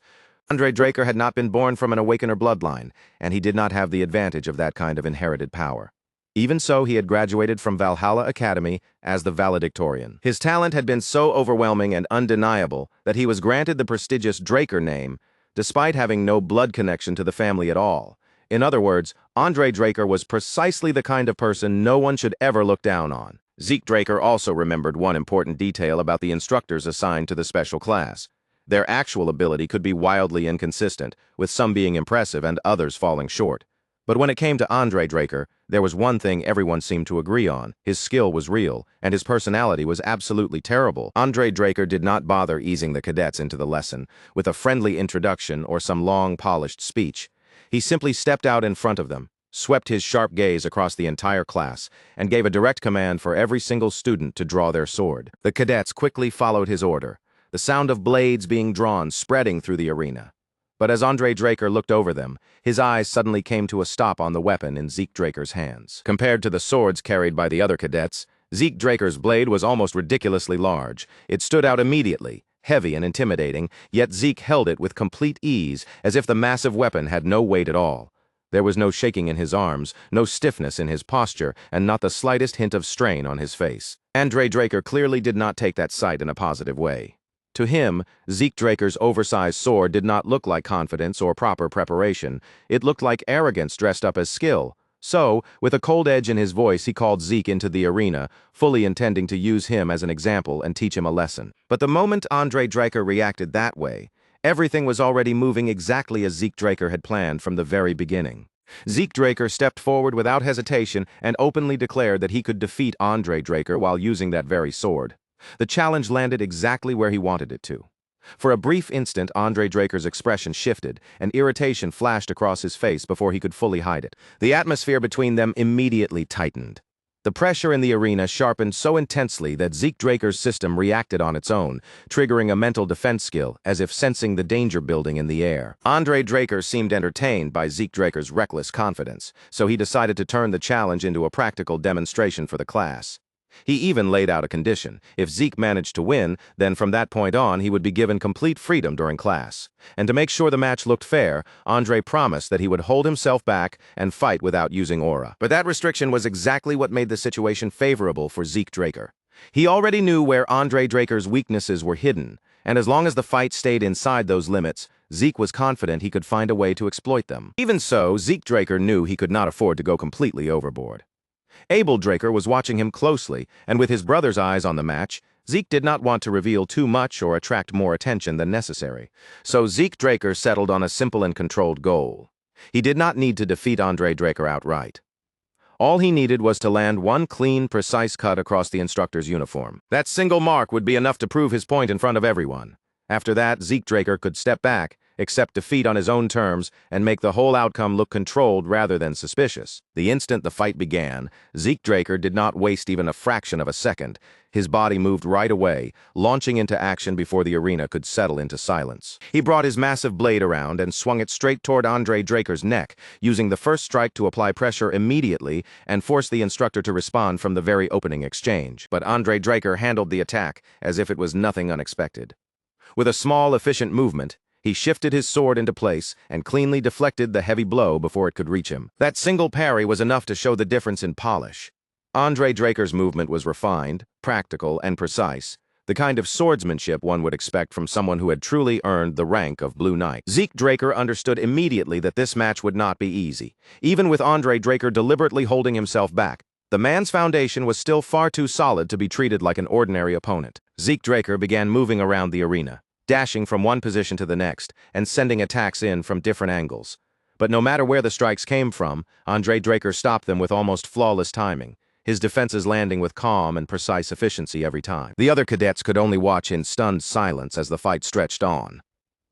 Andre Draker had not been born from an Awakener bloodline, and he did not have the advantage of that kind of inherited power. Even so, he had graduated from Valhalla Academy as the valedictorian. His talent had been so overwhelming and undeniable that he was granted the prestigious Draker name, despite having no blood connection to the family at all. In other words, Andre Draker was precisely the kind of person no one should ever look down on. Zeke Draker also remembered one important detail about the instructors assigned to the special class. Their actual ability could be wildly inconsistent, with some being impressive and others falling short. But when it came to Andre Draker, there was one thing everyone seemed to agree on. His skill was real, and his personality was absolutely terrible. Andre Draker did not bother easing the cadets into the lesson with a friendly introduction or some long, polished speech. He simply stepped out in front of them, swept his sharp gaze across the entire class, and gave a direct command for every single student to draw their sword. The cadets quickly followed his order, the sound of blades being drawn spreading through the arena. But as Andre Draker looked over them, his eyes suddenly came to a stop on the weapon in Zeke Draker's hands. Compared to the swords carried by the other cadets, Zeke Draker's blade was almost ridiculously large. It stood out immediately, heavy and intimidating, yet Zeke held it with complete ease, as if the massive weapon had no weight at all. There was no shaking in his arms, no stiffness in his posture, and not the slightest hint of strain on his face. Andre Draker clearly did not take that sight in a positive way. To him, Zeke Draker's oversized sword did not look like confidence or proper preparation. It looked like arrogance dressed up as skill. So, with a cold edge in his voice, he called Zeke into the arena, fully intending to use him as an example and teach him a lesson. But the moment Andre Draker reacted that way, everything was already moving exactly as Zeke Draker had planned from the very beginning. Zeke Draker stepped forward without hesitation and openly declared that he could defeat Andre Draker while using that very sword. The challenge landed exactly where he wanted it to. For a brief instant, Andre Draker's expression shifted, and irritation flashed across his face before he could fully hide it. The atmosphere between them immediately tightened. The pressure in the arena sharpened so intensely that Zeke Draker's system reacted on its own, triggering a mental defense skill, as if sensing the danger building in the air. Andre Draker seemed entertained by Zeke Draker's reckless confidence, so he decided to turn the challenge into a practical demonstration for the class. He even laid out a condition. If Zeke managed to win, then from that point on he would be given complete freedom during class. And to make sure the match looked fair, Andre promised that he would hold himself back and fight without using aura. But that restriction was exactly what made the situation favorable for Zeke Draker. He already knew where Andre Draker's weaknesses were hidden, and as long as the fight stayed inside those limits, Zeke was confident he could find a way to exploit them. Even so, Zeke Draker knew he could not afford to go completely overboard. Abel Draker was watching him closely, and with his brother's eyes on the match, Zeke did not want to reveal too much or attract more attention than necessary. So Zeke Draker settled on a simple and controlled goal. He did not need to defeat Andre Draker outright. All he needed was to land one clean, precise cut across the instructor's uniform. That single mark would be enough to prove his point in front of everyone. After that, Zeke Draker could step back, accept defeat on his own terms, and make the whole outcome look controlled rather than suspicious. The instant the fight began, Zeke Draker did not waste even a fraction of a second. His body moved right away, launching into action before the arena could settle into silence. He brought his massive blade around and swung it straight toward Andre Draker's neck, using the first strike to apply pressure immediately and force the instructor to respond from the very opening exchange. But Andre Draker handled the attack as if it was nothing unexpected. With a small, efficient movement, he shifted his sword into place and cleanly deflected the heavy blow before it could reach him. That single parry was enough to show the difference in polish. Andre Draker's movement was refined, practical, and precise, the kind of swordsmanship one would expect from someone who had truly earned the rank of Blue Knight. Zeke Draker understood immediately that this match would not be easy. Even with Andre Draker deliberately holding himself back, the man's foundation was still far too solid to be treated like an ordinary opponent. Zeke Draker began moving around the arena, dashing from one position to the next and sending attacks in from different angles. But no matter where the strikes came from, Andre Draker stopped them with almost flawless timing, his defenses landing with calm and precise efficiency every time. The other cadets could only watch in stunned silence as the fight stretched on.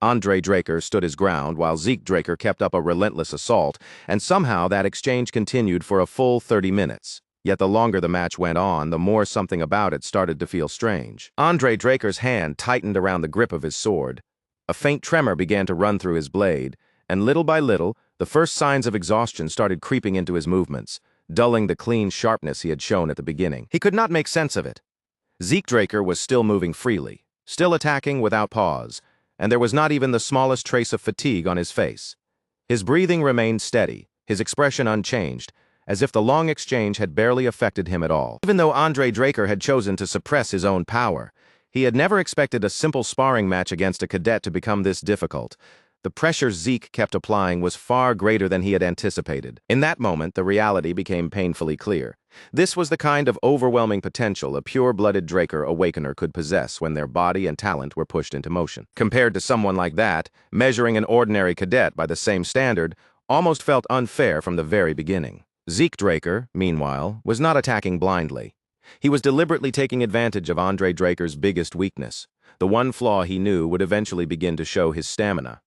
Andre Draker stood his ground while Zeke Draker kept up a relentless assault, and somehow that exchange continued for a full 30 minutes. Yet the longer the match went on, the more something about it started to feel strange. Andre Draker's hand tightened around the grip of his sword. A faint tremor began to run through his blade, and little by little, the first signs of exhaustion started creeping into his movements, dulling the clean sharpness he had shown at the beginning. He could not make sense of it. Zeke Draker was still moving freely, still attacking without pause, and there was not even the smallest trace of fatigue on his face. His breathing remained steady, his expression unchanged, as if the long exchange had barely affected him at all. Even though Andre Draker had chosen to suppress his own power, he had never expected a simple sparring match against a cadet to become this difficult. The pressure Zeke kept applying was far greater than he had anticipated. In that moment, the reality became painfully clear. This was the kind of overwhelming potential a pure-blooded Draker Awakener could possess when their body and talent were pushed into motion. Compared to someone like that, measuring an ordinary cadet by the same standard almost felt unfair from the very beginning. Zeke Draker, meanwhile, was not attacking blindly. He was deliberately taking advantage of Andre Draker's biggest weakness, the one flaw he knew would eventually begin to show his stamina.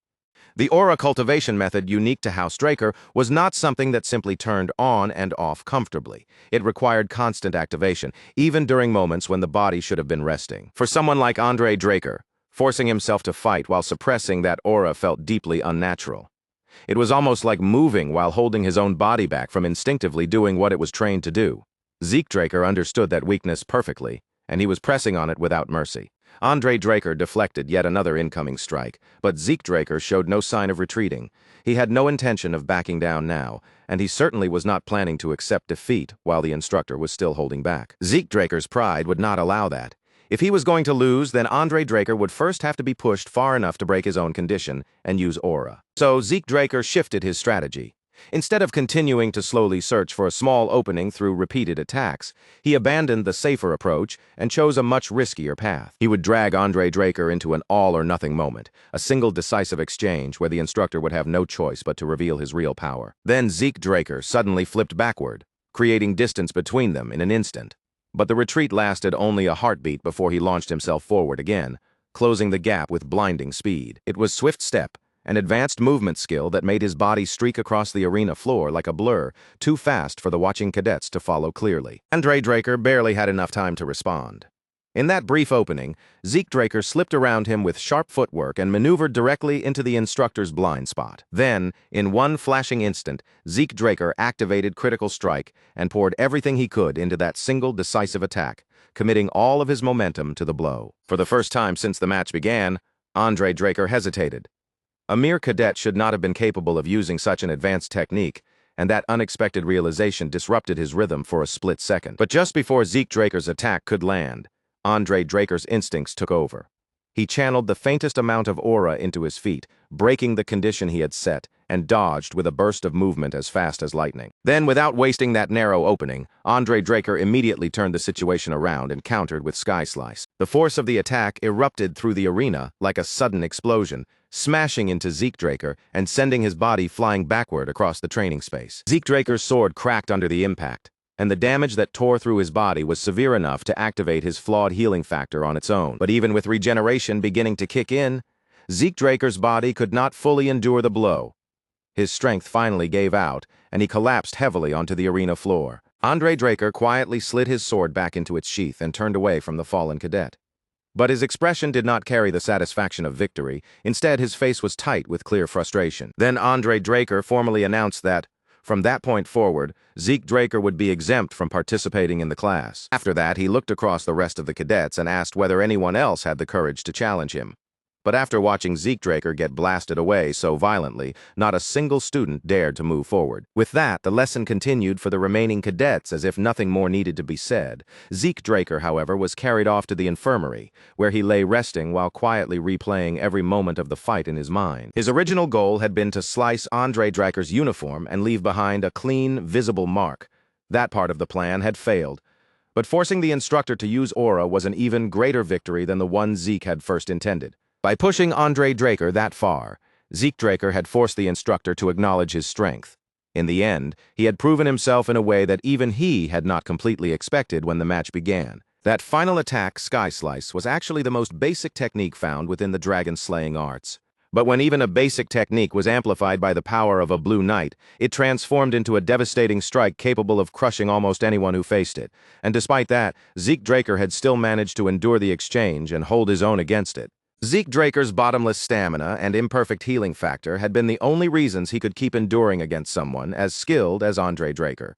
The aura cultivation method unique to House Draker was not something that simply turned on and off comfortably. It required constant activation, even during moments when the body should have been resting. For someone like Andre Draker, forcing himself to fight while suppressing that aura felt deeply unnatural. It was almost like moving while holding his own body back from instinctively doing what it was trained to do. Zeke Draker understood that weakness perfectly, and he was pressing on it without mercy. Andre Draker deflected yet another incoming strike, but Zeke Draker showed no sign of retreating. He had no intention of backing down now, and he certainly was not planning to accept defeat while the instructor was still holding back. Zeke Draker's pride would not allow that. If he was going to lose, then Andre Draker would first have to be pushed far enough to break his own condition and use aura. So Zeke Draker shifted his strategy. Instead of continuing to slowly search for a small opening through repeated attacks, he abandoned the safer approach and chose a much riskier path. He would drag Andre Draker into an all-or-nothing moment, a single decisive exchange where the instructor would have no choice but to reveal his real power. Then Zeke Draker suddenly flipped backward, creating distance between them in an instant. But the retreat lasted only a heartbeat before he launched himself forward again, closing the gap with blinding speed. It was swift step, an advanced movement skill that made his body streak across the arena floor like a blur, too fast for the watching cadets to follow clearly. Andre Draker barely had enough time to respond. In that brief opening, Zeke Draker slipped around him with sharp footwork and maneuvered directly into the instructor's blind spot. Then, in one flashing instant, Zeke Draker activated Critical Strike and poured everything he could into that single decisive attack, committing all of his momentum to the blow. For the first time since the match began, Andre Draker hesitated. A mere cadet should not have been capable of using such an advanced technique, and that unexpected realization disrupted his rhythm for a split second. But just before Zeke Draker's attack could land, Andre Draker's instincts took over. He channeled the faintest amount of aura into his feet, breaking the condition he had set, and dodged with a burst of movement as fast as lightning. Then, without wasting that narrow opening, Andre Draker immediately turned the situation around and countered with Sky Slice. The force of the attack erupted through the arena like a sudden explosion, smashing into Zeke Draker and sending his body flying backward across the training space. Zeke Draker's sword cracked under the impact, and the damage that tore through his body was severe enough to activate his flawed healing factor on its own. But even with regeneration beginning to kick in, Zeke Draker's body could not fully endure the blow. His strength finally gave out, and he collapsed heavily onto the arena floor. Andre Draker quietly slid his sword back into its sheath and turned away from the fallen cadet. But his expression did not carry the satisfaction of victory. Instead, his face was tight with clear frustration. Then Andre Draker formally announced that, from that point forward, Zeke Draker would be exempt from participating in the class. After that, he looked across the rest of the cadets and asked whether anyone else had the courage to challenge him. But after watching Zeke Draker get blasted away so violently, not a single student dared to move forward. With that, the lesson continued for the remaining cadets as if nothing more needed to be said. Zeke Draker, however, was carried off to the infirmary, where he lay resting while quietly replaying every moment of the fight in his mind. His original goal had been to slice Andre Draker's uniform and leave behind a clean, visible mark. That part of the plan had failed. But forcing the instructor to use aura was an even greater victory than the one Zeke had first intended. By pushing Andre Draker that far, Zeke Draker had forced the instructor to acknowledge his strength. In the end, he had proven himself in a way that even he had not completely expected when the match began. That final attack, Sky Slice, was actually the most basic technique found within the dragon-slaying arts. But when even a basic technique was amplified by the power of a blue knight, it transformed into a devastating strike capable of crushing almost anyone who faced it. And despite that, Zeke Draker had still managed to endure the exchange and hold his own against it. Zeke Draker's bottomless stamina and imperfect healing factor had been the only reasons he could keep enduring against someone as skilled as Andre Draker.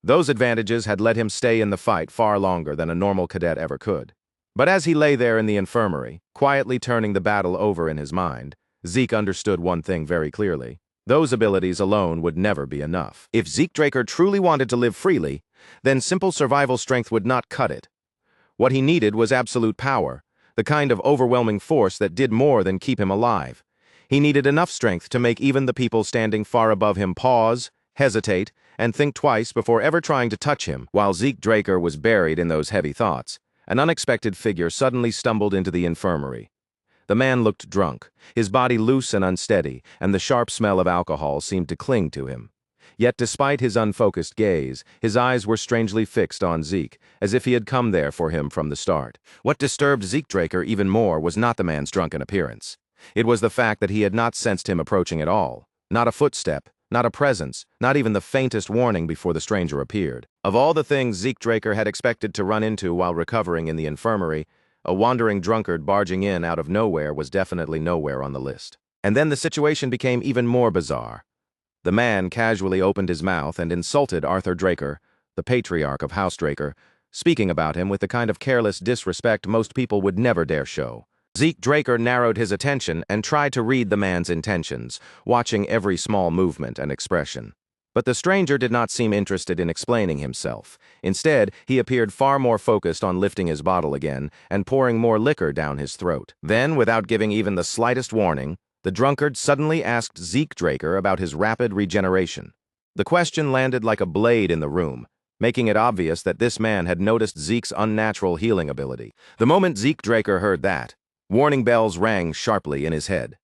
Those advantages had let him stay in the fight far longer than a normal cadet ever could. But as he lay there in the infirmary, quietly turning the battle over in his mind, Zeke understood one thing very clearly. Those abilities alone would never be enough. If Zeke Draker truly wanted to live freely, then simple survival strength would not cut it. What he needed was absolute power, the kind of overwhelming force that did more than keep him alive. He needed enough strength to make even the people standing far above him pause, hesitate, and think twice before ever trying to touch him. While Zeke Draker was buried in those heavy thoughts, an unexpected figure suddenly stumbled into the infirmary. The man looked drunk, his body loose and unsteady, and the sharp smell of alcohol seemed to cling to him. Yet despite his unfocused gaze, his eyes were strangely fixed on Zeke, as if he had come there for him from the start. What disturbed Zeke Draker even more was not the man's drunken appearance. It was the fact that he had not sensed him approaching at all. Not a footstep, not a presence, not even the faintest warning before the stranger appeared. Of all the things Zeke Draker had expected to run into while recovering in the infirmary, a wandering drunkard barging in out of nowhere was definitely nowhere on the list. And then the situation became even more bizarre. The man casually opened his mouth and insulted Arthur Draker, the patriarch of House Draker, speaking about him with the kind of careless disrespect most people would never dare show. Zeke Draker narrowed his attention and tried to read the man's intentions, watching every small movement and expression. But the stranger did not seem interested in explaining himself. Instead, he appeared far more focused on lifting his bottle again and pouring more liquor down his throat. Then, without giving even the slightest warning, the drunkard suddenly asked Zeke Draker about his rapid regeneration. The question landed like a blade in the room, making it obvious that this man had noticed Zeke's unnatural healing ability. The moment Zeke Draker heard that, warning bells rang sharply in his head.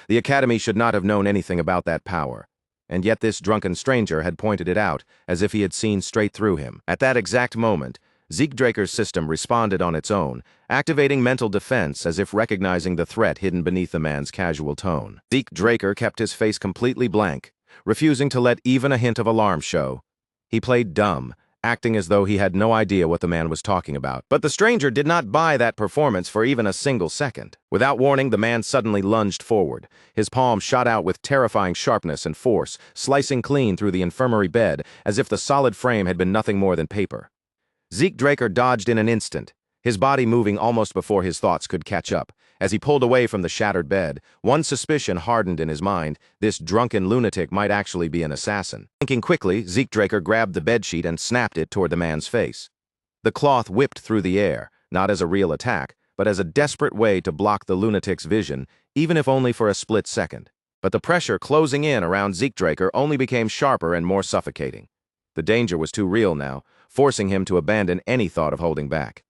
The Academy should not have known anything about that power. And yet this drunken stranger had pointed it out, as if he had seen straight through him. At that exact moment, Zeke Draker's system responded on its own, activating mental defense as if recognizing the threat hidden beneath the man's casual tone. Zeke Draker kept his face completely blank, refusing to let even a hint of alarm show. He played dumb, acting as though he had no idea what the man was talking about. But the stranger did not buy that performance for even a single second. Without warning, the man suddenly lunged forward. His palm shot out with terrifying sharpness and force, slicing clean through the infirmary bed as if the solid frame had been nothing more than paper. Zeke Draker dodged in an instant, his body moving almost before his thoughts could catch up. As he pulled away from the shattered bed, one suspicion hardened in his mind: this drunken lunatic might actually be an assassin. Thinking quickly, Zeke Draker grabbed the bedsheet and snapped it toward the man's face. The cloth whipped through the air, not as a real attack, but as a desperate way to block the lunatic's vision, even if only for a split second. But the pressure closing in around Zeke Draker only became sharper and more suffocating. The danger was too real now, forcing him to abandon any thought of holding back.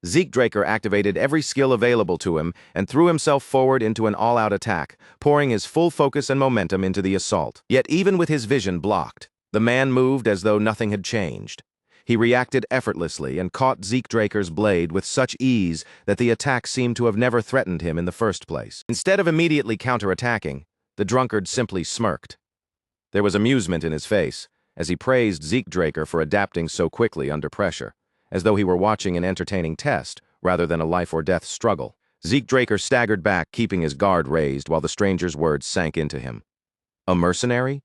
Zeke Draker activated every skill available to him and threw himself forward into an all-out attack, pouring his full focus and momentum into the assault. Yet even with his vision blocked, the man moved as though nothing had changed. He reacted effortlessly and caught Zeke Draker's blade with such ease that the attack seemed to have never threatened him in the first place. Instead of immediately counterattacking, the drunkard simply smirked. There was amusement in his face as he praised Zeke Draker for adapting so quickly under pressure, as though he were watching an entertaining test rather than a life-or-death struggle. Zeke Draker staggered back, keeping his guard raised while the stranger's words sank into him. A mercenary?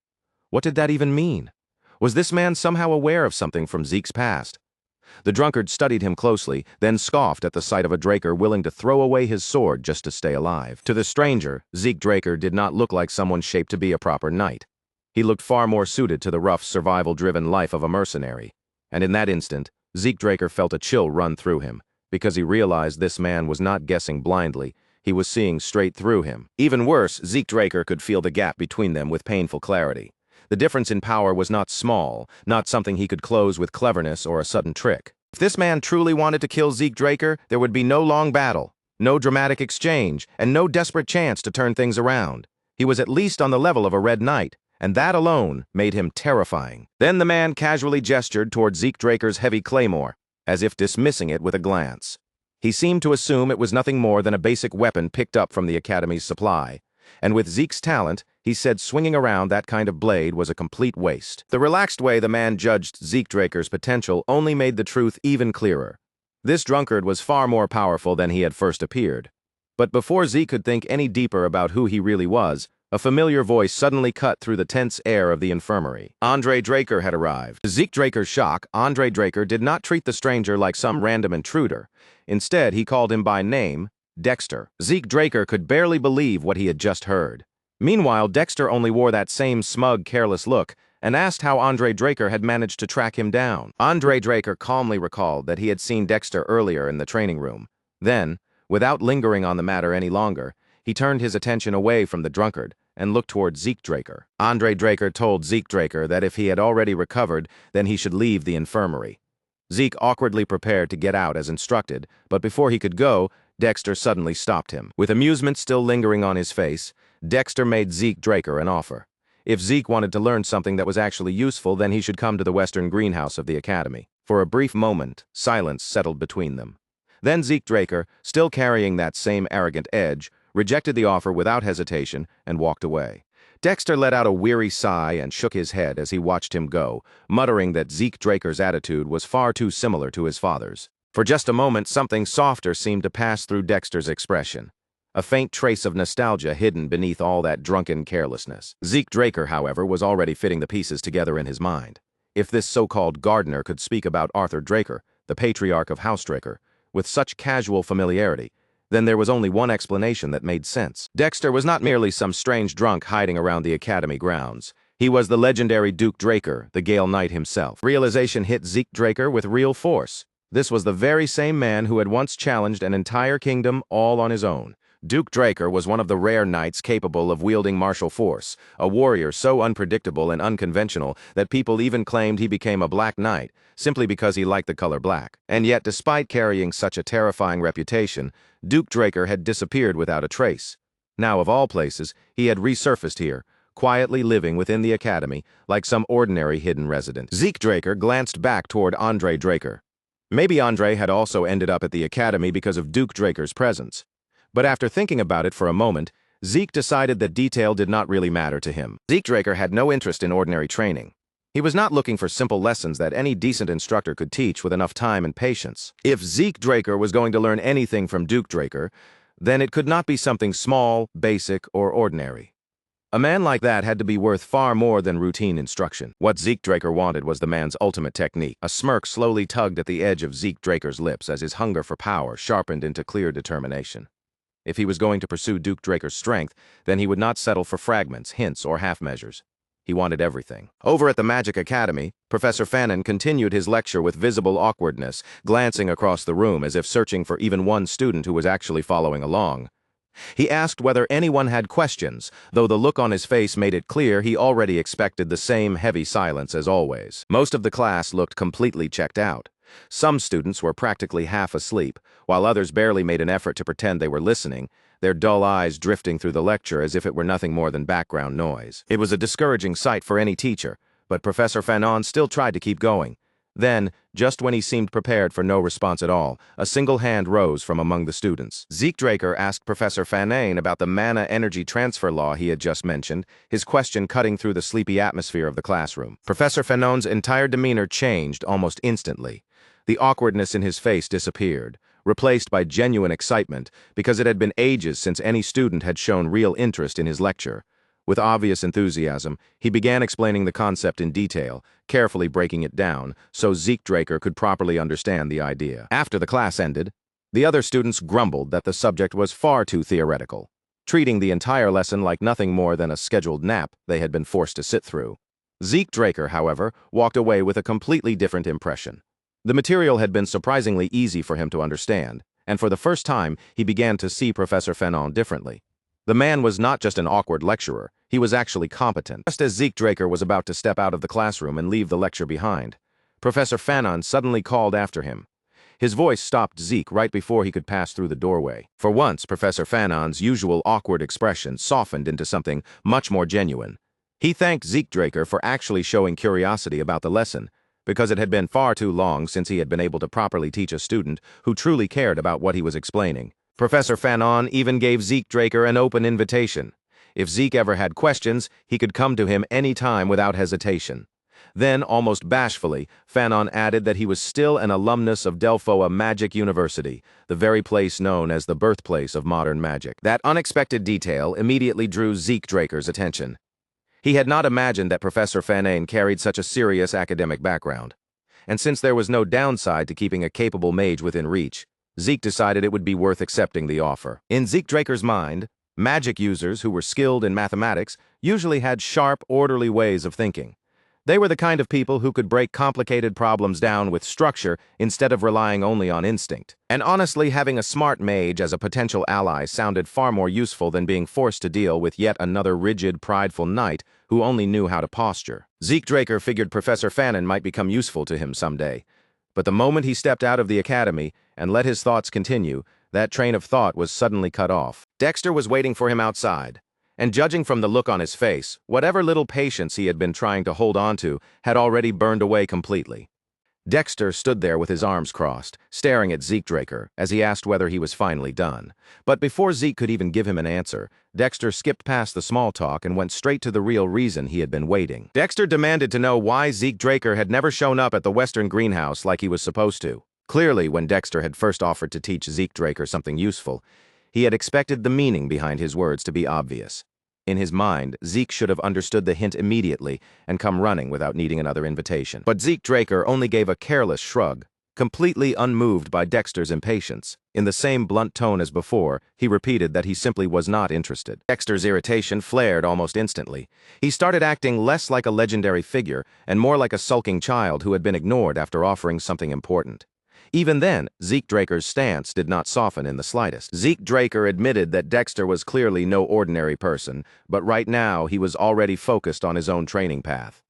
What did that even mean? Was this man somehow aware of something from Zeke's past? The drunkard studied him closely, then scoffed at the sight of a Draker willing to throw away his sword just to stay alive. To the stranger, Zeke Draker did not look like someone shaped to be a proper knight. He looked far more suited to the rough, survival-driven life of a mercenary. And in that instant, Zeke Draker felt a chill run through him, because he realized this man was not guessing blindly, he was seeing straight through him. Even worse, Zeke Draker could feel the gap between them with painful clarity. The difference in power was not small, not something he could close with cleverness or a sudden trick. If this man truly wanted to kill Zeke Draker, there would be no long battle. No dramatic exchange, and no desperate chance to turn things around. He was at least on the level of a red knight, and that alone made him terrifying. Then the man casually gestured toward Zeke Draker's heavy claymore, as if dismissing it with a glance. He seemed to assume it was nothing more than a basic weapon picked up from the Academy's supply, and with Zeke's talent, he said swinging around that kind of blade was a complete waste. The relaxed way the man judged Zeke Draker's potential only made the truth even clearer. This drunkard was far more powerful than he had first appeared. But before Zeke could think any deeper about who he really was, a familiar voice suddenly cut through the tense air of the infirmary. Andre Draker had arrived. To Zeke Draker's shock, Andre Draker did not treat the stranger like some random intruder. Instead, he called him by name, Dexter. Zeke Draker could barely believe what he had just heard. Meanwhile, Dexter only wore that same smug, careless look and asked how Andre Draker had managed to track him down. Andre Draker calmly recalled that he had seen Dexter earlier in the training room. Then, without lingering on the matter any longer, he turned his attention away from the drunkard and looked toward Zeke Draker. Andre Draker told Zeke Draker that if he had already recovered, then he should leave the infirmary. Zeke awkwardly prepared to get out as instructed, but before he could go, Dexter suddenly stopped him. With amusement still lingering on his face, Dexter made Zeke Draker an offer. If Zeke wanted to learn something that was actually useful, then he should come to the western greenhouse of the Academy. For a brief moment, silence settled between them. Then Zeke Draker, still carrying that same arrogant edge, rejected the offer without hesitation and walked away. Dexter let out a weary sigh and shook his head as he watched him go, muttering that Zeke Draker's attitude was far too similar to his father's. For just a moment, something softer seemed to pass through Dexter's expression. A faint trace of nostalgia hidden beneath all that drunken carelessness. Zeke Draker, however, was already fitting the pieces together in his mind. If this so-called gardener could speak about Arthur Draker, the patriarch of House Draker, with such casual familiarity, then there was only one explanation that made sense. Dexter was not merely some strange drunk hiding around the Academy grounds. He was the legendary Duke Draker, the Gale Knight himself. Realization hit Zeke Draker with real force. This was the very same man who had once challenged an entire kingdom all on his own. Duke Draker was one of the rare knights capable of wielding martial force, a warrior so unpredictable and unconventional that people even claimed he became a black knight simply because he liked the color black. And yet, despite carrying such a terrifying reputation, Duke Draker had disappeared without a trace. Now, of all places, he had resurfaced here, quietly living within the Academy like some ordinary hidden resident. Zeke Draker glanced back toward Andre Draker. Maybe Andre had also ended up at the Academy because of Duke Draker's presence. But after thinking about it for a moment, Zeke decided that detail did not really matter to him. Zeke Draker had no interest in ordinary training. He was not looking for simple lessons that any decent instructor could teach with enough time and patience. If Zeke Draker was going to learn anything from Duke Draker, then it could not be something small, basic, or ordinary. A man like that had to be worth far more than routine instruction. What Zeke Draker wanted was the man's ultimate technique. A smirk slowly tugged at the edge of Zeke Draker's lips as his hunger for power sharpened into clear determination. If he was going to pursue Duke Draker's strength, then he would not settle for fragments, hints, or half-measures. He wanted everything. Over at the Magic Academy, Professor Fanon continued his lecture with visible awkwardness, glancing across the room as if searching for even one student who was actually following along. He asked whether anyone had questions, though the look on his face made it clear he already expected the same heavy silence as always. Most of the class looked completely checked out. Some students were practically half asleep, while others barely made an effort to pretend they were listening, their dull eyes drifting through the lecture as if it were nothing more than background noise. It was a discouraging sight for any teacher, but Professor Fanon still tried to keep going. Then, just when he seemed prepared for no response at all, a single hand rose from among the students. Zeke Draker asked Professor Fanon about the mana energy transfer law he had just mentioned, his question cutting through the sleepy atmosphere of the classroom. Professor Fanon's entire demeanor changed almost instantly. The awkwardness in his face disappeared, replaced by genuine excitement, because it had been ages since any student had shown real interest in his lecture. With obvious enthusiasm, he began explaining the concept in detail, carefully breaking it down, so Zeke Draker could properly understand the idea. After the class ended, the other students grumbled that the subject was far too theoretical, treating the entire lesson like nothing more than a scheduled nap they had been forced to sit through. Zeke Draker, however, walked away with a completely different impression. The material had been surprisingly easy for him to understand, and for the first time, he began to see Professor Fanon differently. The man was not just an awkward lecturer, he was actually competent. Just as Zeke Draker was about to step out of the classroom and leave the lecture behind, Professor Fanon suddenly called after him. His voice stopped Zeke right before he could pass through the doorway. For once, Professor Fanon's usual awkward expression softened into something much more genuine. He thanked Zeke Draker for actually showing curiosity about the lesson, because it had been far too long since he had been able to properly teach a student who truly cared about what he was explaining. Professor Fanon even gave Zeke Draker an open invitation. If Zeke ever had questions, he could come to him any time without hesitation. Then, almost bashfully, Fanon added that he was still an alumnus of Delphoa Magic University, the very place known as the birthplace of modern magic. That unexpected detail immediately drew Zeke Draker's attention. He had not imagined that Professor Fanon carried such a serious academic background. And since there was no downside to keeping a capable mage within reach, Zeke decided it would be worth accepting the offer. In Zeke Draker's mind, magic users who were skilled in mathematics usually had sharp, orderly ways of thinking. They were the kind of people who could break complicated problems down with structure instead of relying only on instinct. And honestly, having a smart mage as a potential ally sounded far more useful than being forced to deal with yet another rigid, prideful knight who only knew how to posture. Zeke Draker figured Professor Fanon might become useful to him someday. But the moment he stepped out of the academy and let his thoughts continue, that train of thought was suddenly cut off. Dexter was waiting for him outside. And judging from the look on his face, whatever little patience he had been trying to hold on to had already burned away completely. Dexter stood there with his arms crossed, staring at Zeke Draker as he asked whether he was finally done. But before Zeke could even give him an answer, Dexter skipped past the small talk and went straight to the real reason he had been waiting. Dexter demanded to know why Zeke Draker had never shown up at the Western Greenhouse like he was supposed to. Clearly, when Dexter had first offered to teach Zeke Draker something useful, he had expected the meaning behind his words to be obvious. In his mind, Zeke should have understood the hint immediately and come running without needing another invitation. But Zeke Draker only gave a careless shrug, completely unmoved by Dexter's impatience. In the same blunt tone as before, he repeated that he simply was not interested. Dexter's irritation flared almost instantly. He started acting less like a legendary figure and more like a sulking child who had been ignored after offering something important. Even then, Zeke Draker's stance did not soften in the slightest. Zeke Draker admitted that Dexter was clearly no ordinary person, but right now he was already focused on his own training path.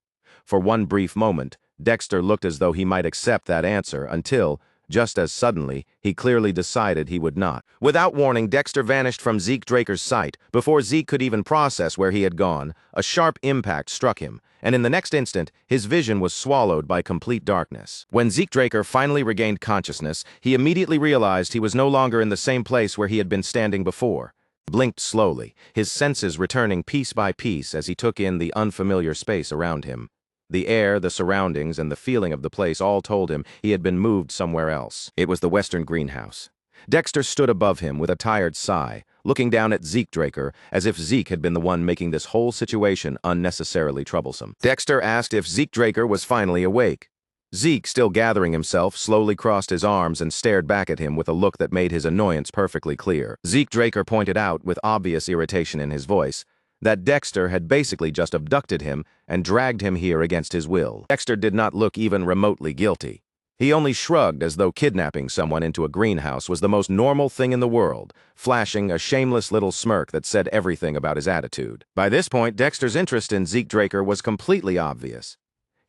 For one brief moment, Dexter looked as though he might accept that answer until, just as suddenly, he clearly decided he would not. Without warning, Dexter vanished from Zeke Draker's sight. Before Zeke could even process where he had gone, a sharp impact struck him, and in the next instant, his vision was swallowed by complete darkness. When Zeke Draker finally regained consciousness, he immediately realized he was no longer in the same place where he had been standing before. He blinked slowly, his senses returning piece by piece as he took in the unfamiliar space around him. The air, the surroundings, and the feeling of the place all told him he had been moved somewhere else. It was the Western Greenhouse. Dexter stood above him with a tired sigh, looking down at Zeke Draker as if Zeke had been the one making this whole situation unnecessarily troublesome. Dexter asked if Zeke Draker was finally awake. Zeke, still gathering himself, slowly crossed his arms and stared back at him with a look that made his annoyance perfectly clear. Zeke Draker pointed out, with obvious irritation in his voice, that Dexter had basically just abducted him and dragged him here against his will. Dexter did not look even remotely guilty. He only shrugged as though kidnapping someone into a greenhouse was the most normal thing in the world, flashing a shameless little smirk that said everything about his attitude. By this point, Dexter's interest in Zeke Draker was completely obvious.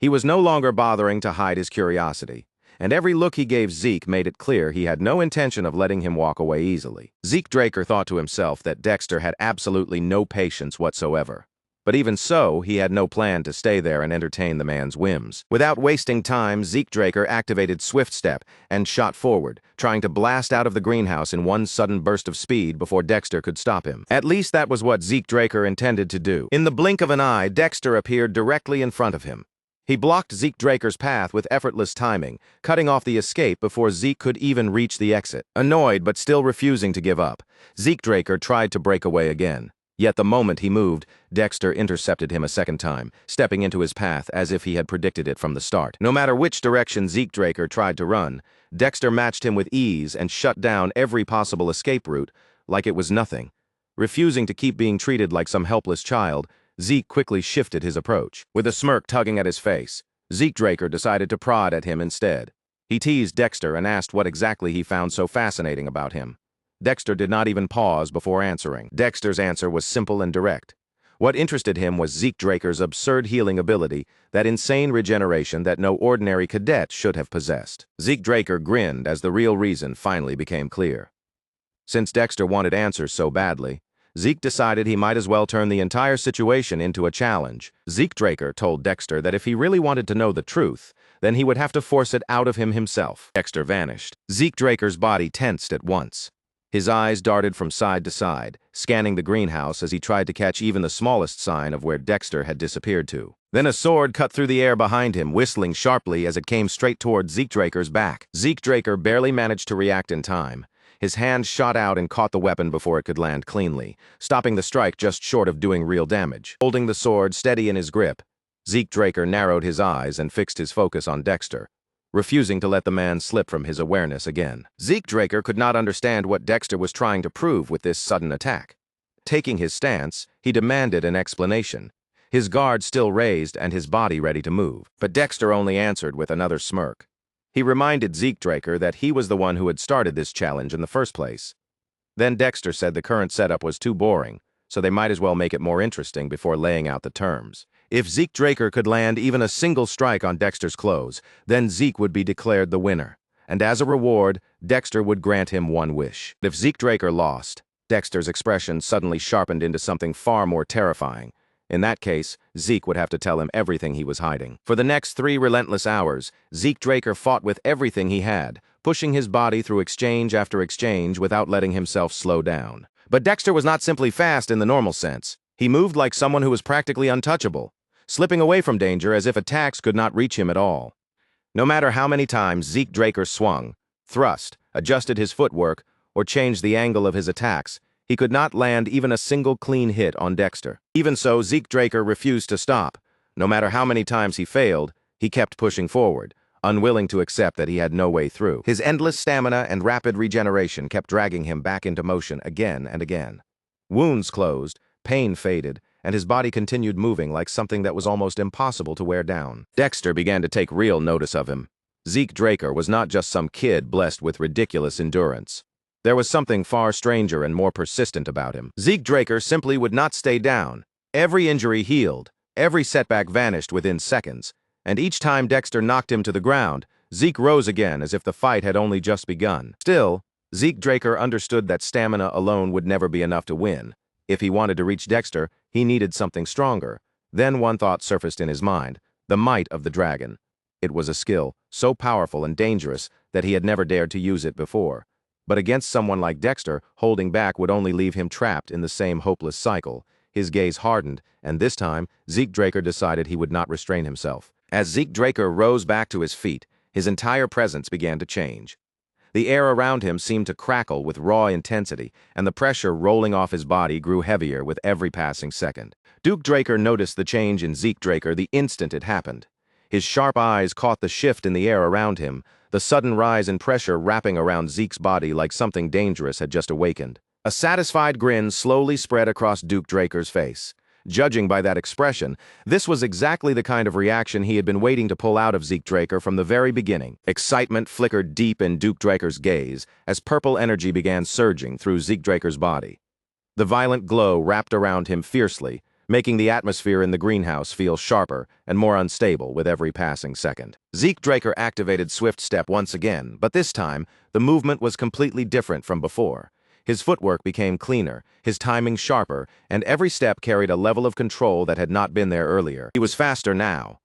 He was no longer bothering to hide his curiosity, and every look he gave Zeke made it clear he had no intention of letting him walk away easily. Zeke Draker thought to himself that Dexter had absolutely no patience whatsoever. But even so, he had no plan to stay there and entertain the man's whims. Without wasting time, Zeke Draker activated Swift Step and shot forward, trying to blast out of the greenhouse in one sudden burst of speed before Dexter could stop him. At least that was what Zeke Draker intended to do. In the blink of an eye, Dexter appeared directly in front of him. He blocked Zeke Draker's path with effortless timing, cutting off the escape before Zeke could even reach the exit. Annoyed but still refusing to give up, Zeke Draker tried to break away again. Yet the moment he moved, Dexter intercepted him a second time, stepping into his path as if he had predicted it from the start. No matter which direction Zeke Draker tried to run, Dexter matched him with ease and shut down every possible escape route like it was nothing. Refusing to keep being treated like some helpless child, Zeke quickly shifted his approach. With a smirk tugging at his face, Zeke Draker decided to prod at him instead. He teased Dexter and asked what exactly he found so fascinating about him. Dexter did not even pause before answering. Dexter's answer was simple and direct. What interested him was Zeke Draker's absurd healing ability, that insane regeneration that no ordinary cadet should have possessed. Zeke Draker grinned as the real reason finally became clear. Since Dexter wanted answers so badly, Zeke decided he might as well turn the entire situation into a challenge. Zeke Draker told Dexter that if he really wanted to know the truth, then he would have to force it out of him himself. Dexter vanished. Zeke Draker's body tensed at once. His eyes darted from side to side, scanning the greenhouse as he tried to catch even the smallest sign of where Dexter had disappeared to. Then a sword cut through the air behind him, whistling sharply as it came straight toward Zeke Draker's back. Zeke Draker barely managed to react in time. His hand shot out and caught the weapon before it could land cleanly, stopping the strike just short of doing real damage. Holding the sword steady in his grip, Zeke Draker narrowed his eyes and fixed his focus on Dexter, refusing to let the man slip from his awareness again. Zeke Draker could not understand what Dexter was trying to prove with this sudden attack. Taking his stance, he demanded an explanation, his guard still raised and his body ready to move. But Dexter only answered with another smirk. He reminded Zeke Draker that he was the one who had started this challenge in the first place. Then Dexter said the current setup was too boring, so they might as well make it more interesting before laying out the terms. If Zeke Draker could land even a single strike on Dexter's clothes, then Zeke would be declared the winner, and as a reward, Dexter would grant him one wish. If Zeke Draker lost, Dexter's expression suddenly sharpened into something far more terrifying. In that case, Zeke would have to tell him everything he was hiding. For the next 3 relentless hours, Zeke Draker fought with everything he had, pushing his body through exchange after exchange without letting himself slow down. But Dexter was not simply fast in the normal sense. He moved like someone who was practically untouchable, slipping away from danger as if attacks could not reach him at all. No matter how many times Zeke Draker swung, thrust, adjusted his footwork, or changed the angle of his attacks, he could not land even a single clean hit on Dexter. Even so, Zeke Draker refused to stop. No matter how many times he failed, he kept pushing forward, unwilling to accept that he had no way through. His endless stamina and rapid regeneration kept dragging him back into motion again and again. Wounds closed, pain faded, and his body continued moving like something that was almost impossible to wear down. Dexter began to take real notice of him. Zeke Draker was not just some kid blessed with ridiculous endurance. There was something far stranger and more persistent about him. Zeke Draker simply would not stay down. Every injury healed, every setback vanished within seconds, and each time Dexter knocked him to the ground, Zeke rose again as if the fight had only just begun. Still, Zeke Draker understood that stamina alone would never be enough to win. If he wanted to reach Dexter, he needed something stronger. Then one thought surfaced in his mind, the might of the dragon. It was a skill so powerful and dangerous that he had never dared to use it before. But against someone like Dexter, holding back would only leave him trapped in the same hopeless cycle. His gaze hardened, and this time, Zeke Draker decided he would not restrain himself. As Zeke Draker rose back to his feet, his entire presence began to change. The air around him seemed to crackle with raw intensity, and the pressure rolling off his body grew heavier with every passing second. Duke Draker noticed the change in Zeke Draker the instant it happened. His sharp eyes caught the shift in the air around him, the sudden rise in pressure wrapping around Zeke's body like something dangerous had just awakened. A satisfied grin slowly spread across Duke Draker's face. Judging by that expression, this was exactly the kind of reaction he had been waiting to pull out of Zeke Draker from the very beginning. Excitement flickered deep in Duke Draker's gaze as purple energy began surging through Zeke Draker's body. The violent glow wrapped around him fiercely, making the atmosphere in the greenhouse feel sharper and more unstable with every passing second. Zeke Draker activated Swift Step once again, but this time, the movement was completely different from before. His footwork became cleaner, his timing sharper, and every step carried a level of control that had not been there earlier. He was faster now.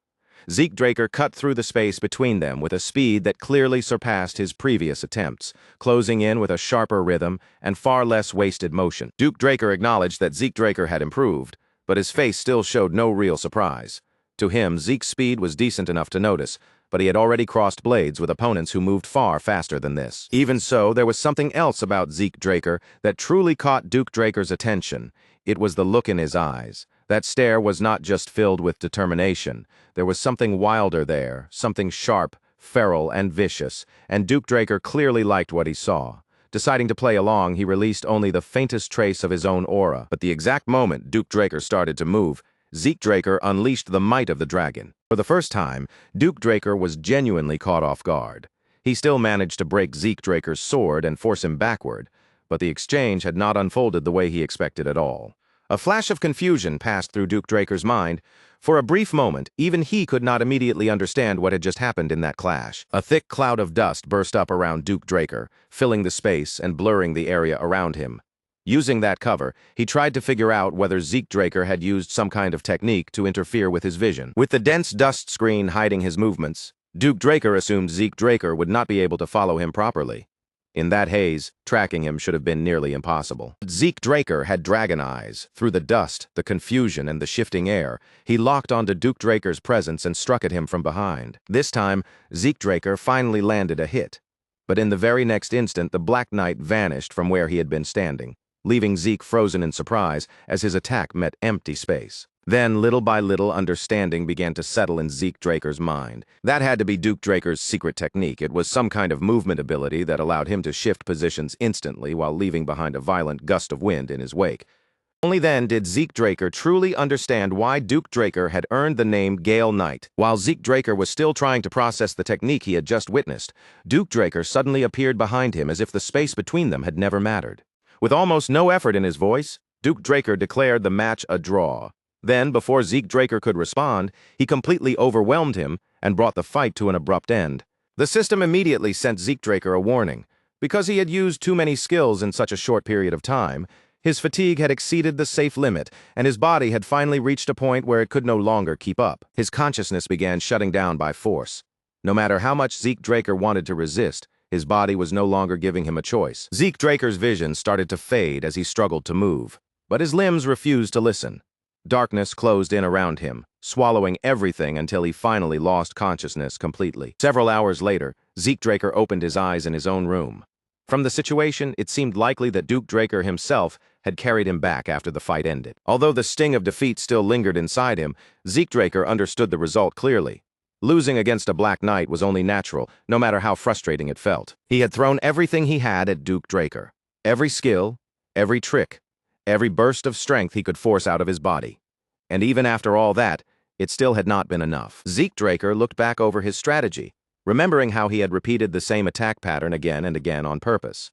Zeke Draker cut through the space between them with a speed that clearly surpassed his previous attempts, closing in with a sharper rhythm and far less wasted motion. Duke Draker acknowledged that Zeke Draker had improved, but his face still showed no real surprise. To him, Zeke's speed was decent enough to notice, but he had already crossed blades with opponents who moved far faster than this. Even so, there was something else about Zeke Draker that truly caught Duke Draker's attention. It was the look in his eyes. That stare was not just filled with determination. There was something wilder there, something sharp, feral, and vicious, and Duke Draker clearly liked what he saw. Deciding to play along, he released only the faintest trace of his own aura. But the exact moment Duke Draker started to move, Zeke Draker unleashed the might of the dragon. For the first time, Duke Draker was genuinely caught off guard. He still managed to break Zeke Draker's sword and force him backward, but the exchange had not unfolded the way he expected at all. A flash of confusion passed through Duke Draker's mind. For a brief moment, even he could not immediately understand what had just happened in that clash. A thick cloud of dust burst up around Duke Draker, filling the space and blurring the area around him. Using that cover, he tried to figure out whether Zeke Draker had used some kind of technique to interfere with his vision. With the dense dust screen hiding his movements, Duke Draker assumed Zeke Draker would not be able to follow him properly. In that haze, tracking him should have been nearly impossible. Zeke Draker had dragon eyes. Through the dust, the confusion, and the shifting air, he locked onto Duke Draker's presence and struck at him from behind. This time, Zeke Draker finally landed a hit. But in the very next instant, the Black Knight vanished from where he had been standing, leaving Zeke frozen in surprise as his attack met empty space. Then, little by little, understanding began to settle in Zeke Draker's mind. That had to be Duke Draker's secret technique. It was some kind of movement ability that allowed him to shift positions instantly while leaving behind a violent gust of wind in his wake. Only then did Zeke Draker truly understand why Duke Draker had earned the name Gale Knight. While Zeke Draker was still trying to process the technique he had just witnessed, Duke Draker suddenly appeared behind him as if the space between them had never mattered. With almost no effort in his voice, Duke Draker declared the match a draw. Then, before Zeke Draker could respond, he completely overwhelmed him and brought the fight to an abrupt end. The system immediately sent Zeke Draker a warning. Because he had used too many skills in such a short period of time, his fatigue had exceeded the safe limit, and his body had finally reached a point where it could no longer keep up. His consciousness began shutting down by force. No matter how much Zeke Draker wanted to resist, his body was no longer giving him a choice. Zeke Draker's vision started to fade as he struggled to move, but his limbs refused to listen. Darkness closed in around him, swallowing everything until he finally lost consciousness completely. Several hours later, Zeke Draker opened his eyes in his own room. From the situation, it seemed likely that Duke Draker himself had carried him back after the fight ended. Although the sting of defeat still lingered inside him, Zeke Draker understood the result clearly. Losing against a Black Knight was only natural, no matter how frustrating it felt. He had thrown everything he had at Duke Draker. Every skill, every trick, every burst of strength he could force out of his body. And even after all that, it still had not been enough. Zeke Draker looked back over his strategy, remembering how he had repeated the same attack pattern again and again on purpose.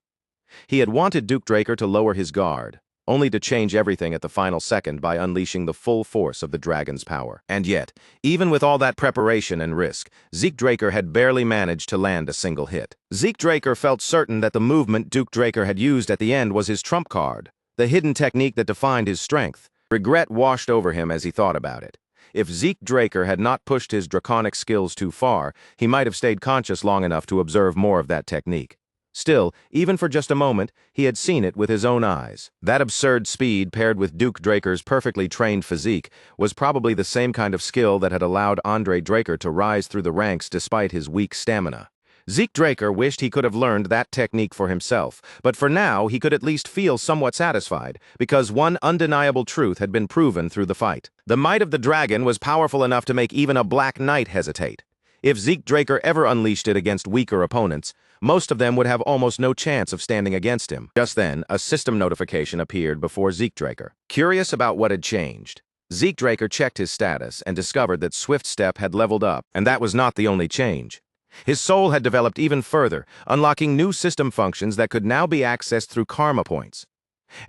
He had wanted Duke Draker to lower his guard, only to change everything at the final second by unleashing the full force of the dragon's power. And yet, even with all that preparation and risk, Zeke Draker had barely managed to land a single hit. Zeke Draker felt certain that the movement Duke Draker had used at the end was his trump card, the hidden technique that defined his strength. Regret washed over him as he thought about it. If Zeke Draker had not pushed his draconic skills too far, he might have stayed conscious long enough to observe more of that technique. Still, even for just a moment, he had seen it with his own eyes. That absurd speed paired with Duke Draker's perfectly trained physique was probably the same kind of skill that had allowed Andre Draker to rise through the ranks despite his weak stamina. Zeke Draker wished he could have learned that technique for himself, but for now he could at least feel somewhat satisfied, because one undeniable truth had been proven through the fight. The might of the dragon was powerful enough to make even a Black Knight hesitate. If Zeke Draker ever unleashed it against weaker opponents, most of them would have almost no chance of standing against him. Just then, a system notification appeared before Zeke Draker. Curious about what had changed, Zeke Draker checked his status and discovered that Swift Step had leveled up, and that was not the only change. His soul had developed even further, unlocking new system functions that could now be accessed through karma points.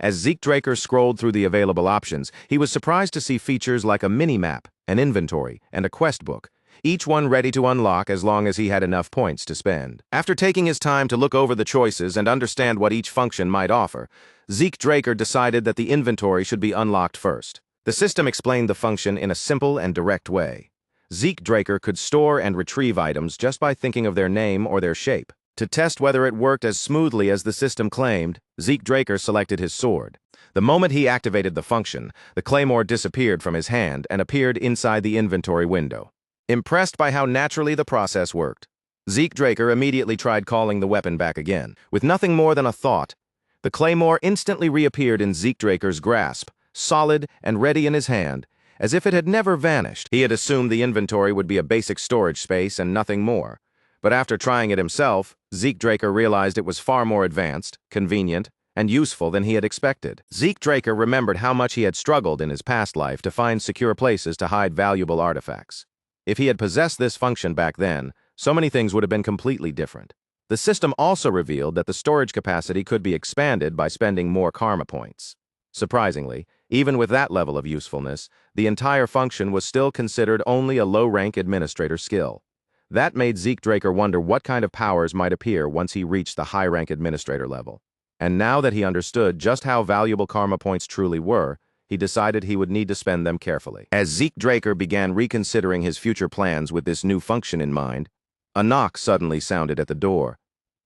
As Zeke Draker scrolled through the available options, he was surprised to see features like a mini-map, an inventory, and a quest book, each one ready to unlock as long as he had enough points to spend. After taking his time to look over the choices and understand what each function might offer, Zeke Draker decided that the inventory should be unlocked first. The system explained the function in a simple and direct way. Zeke Draker could store and retrieve items just by thinking of their name or their shape. To test whether it worked as smoothly as the system claimed, Zeke Draker selected his sword. The moment he activated the function, the claymore disappeared from his hand and appeared inside the inventory window. Impressed by how naturally the process worked, Zeke Draker immediately tried calling the weapon back again. With nothing more than a thought, the claymore instantly reappeared in Zeke Draker's grasp, solid and ready in his hand, as if it had never vanished. He had assumed the inventory would be a basic storage space and nothing more. But after trying it himself, Zeke Draker realized it was far more advanced, convenient, and useful than he had expected. Zeke Draker remembered how much he had struggled in his past life to find secure places to hide valuable artifacts. If he had possessed this function back then, so many things would have been completely different. The system also revealed that the storage capacity could be expanded by spending more karma points. Surprisingly, Even with that level of usefulness, the entire function was still considered only a low-rank administrator skill. That made Zeke Draker wonder what kind of powers might appear once he reached the high-rank administrator level. And now that he understood just how valuable karma points truly were, he decided he would need to spend them carefully. As Zeke Draker began reconsidering his future plans with this new function in mind, a knock suddenly sounded at the door.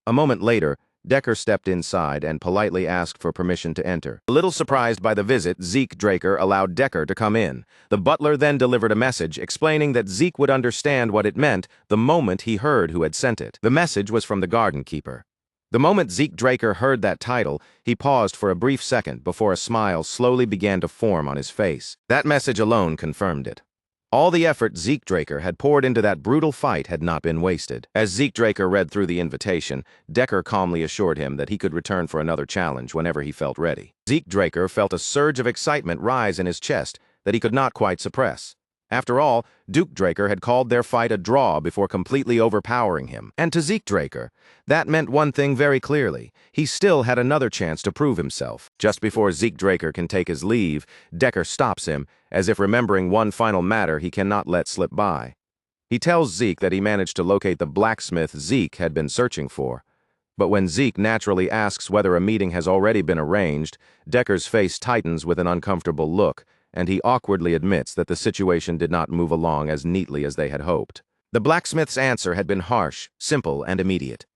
A moment later, Decker stepped inside and politely asked for permission to enter. A little surprised by the visit, Zeke Draker allowed Decker to come in. The butler then delivered a message explaining that Zeke would understand what it meant the moment he heard who had sent it. The message was from the garden keeper. The moment Zeke Draker heard that title, he paused for a brief second before a smile slowly began to form on his face. That message alone confirmed it. All the effort Zeke Draker had poured into that brutal fight had not been wasted. As Zeke Draker read through the invitation, Decker calmly assured him that he could return for another challenge whenever he felt ready. Zeke Draker felt a surge of excitement rise in his chest that he could not quite suppress. After all, Duke Draker had called their fight a draw before completely overpowering him. And to Zeke Draker, that meant one thing very clearly. He still had another chance to prove himself. Just before Zeke Draker can take his leave, Decker stops him, as if remembering one final matter he cannot let slip by. He tells Zeke that he managed to locate the blacksmith Zeke had been searching for. But when Zeke naturally asks whether a meeting has already been arranged, Decker's face tightens with an uncomfortable look, and he awkwardly admits that the situation did not move along as neatly as they had hoped. The blacksmith's answer had been harsh, simple, and immediate.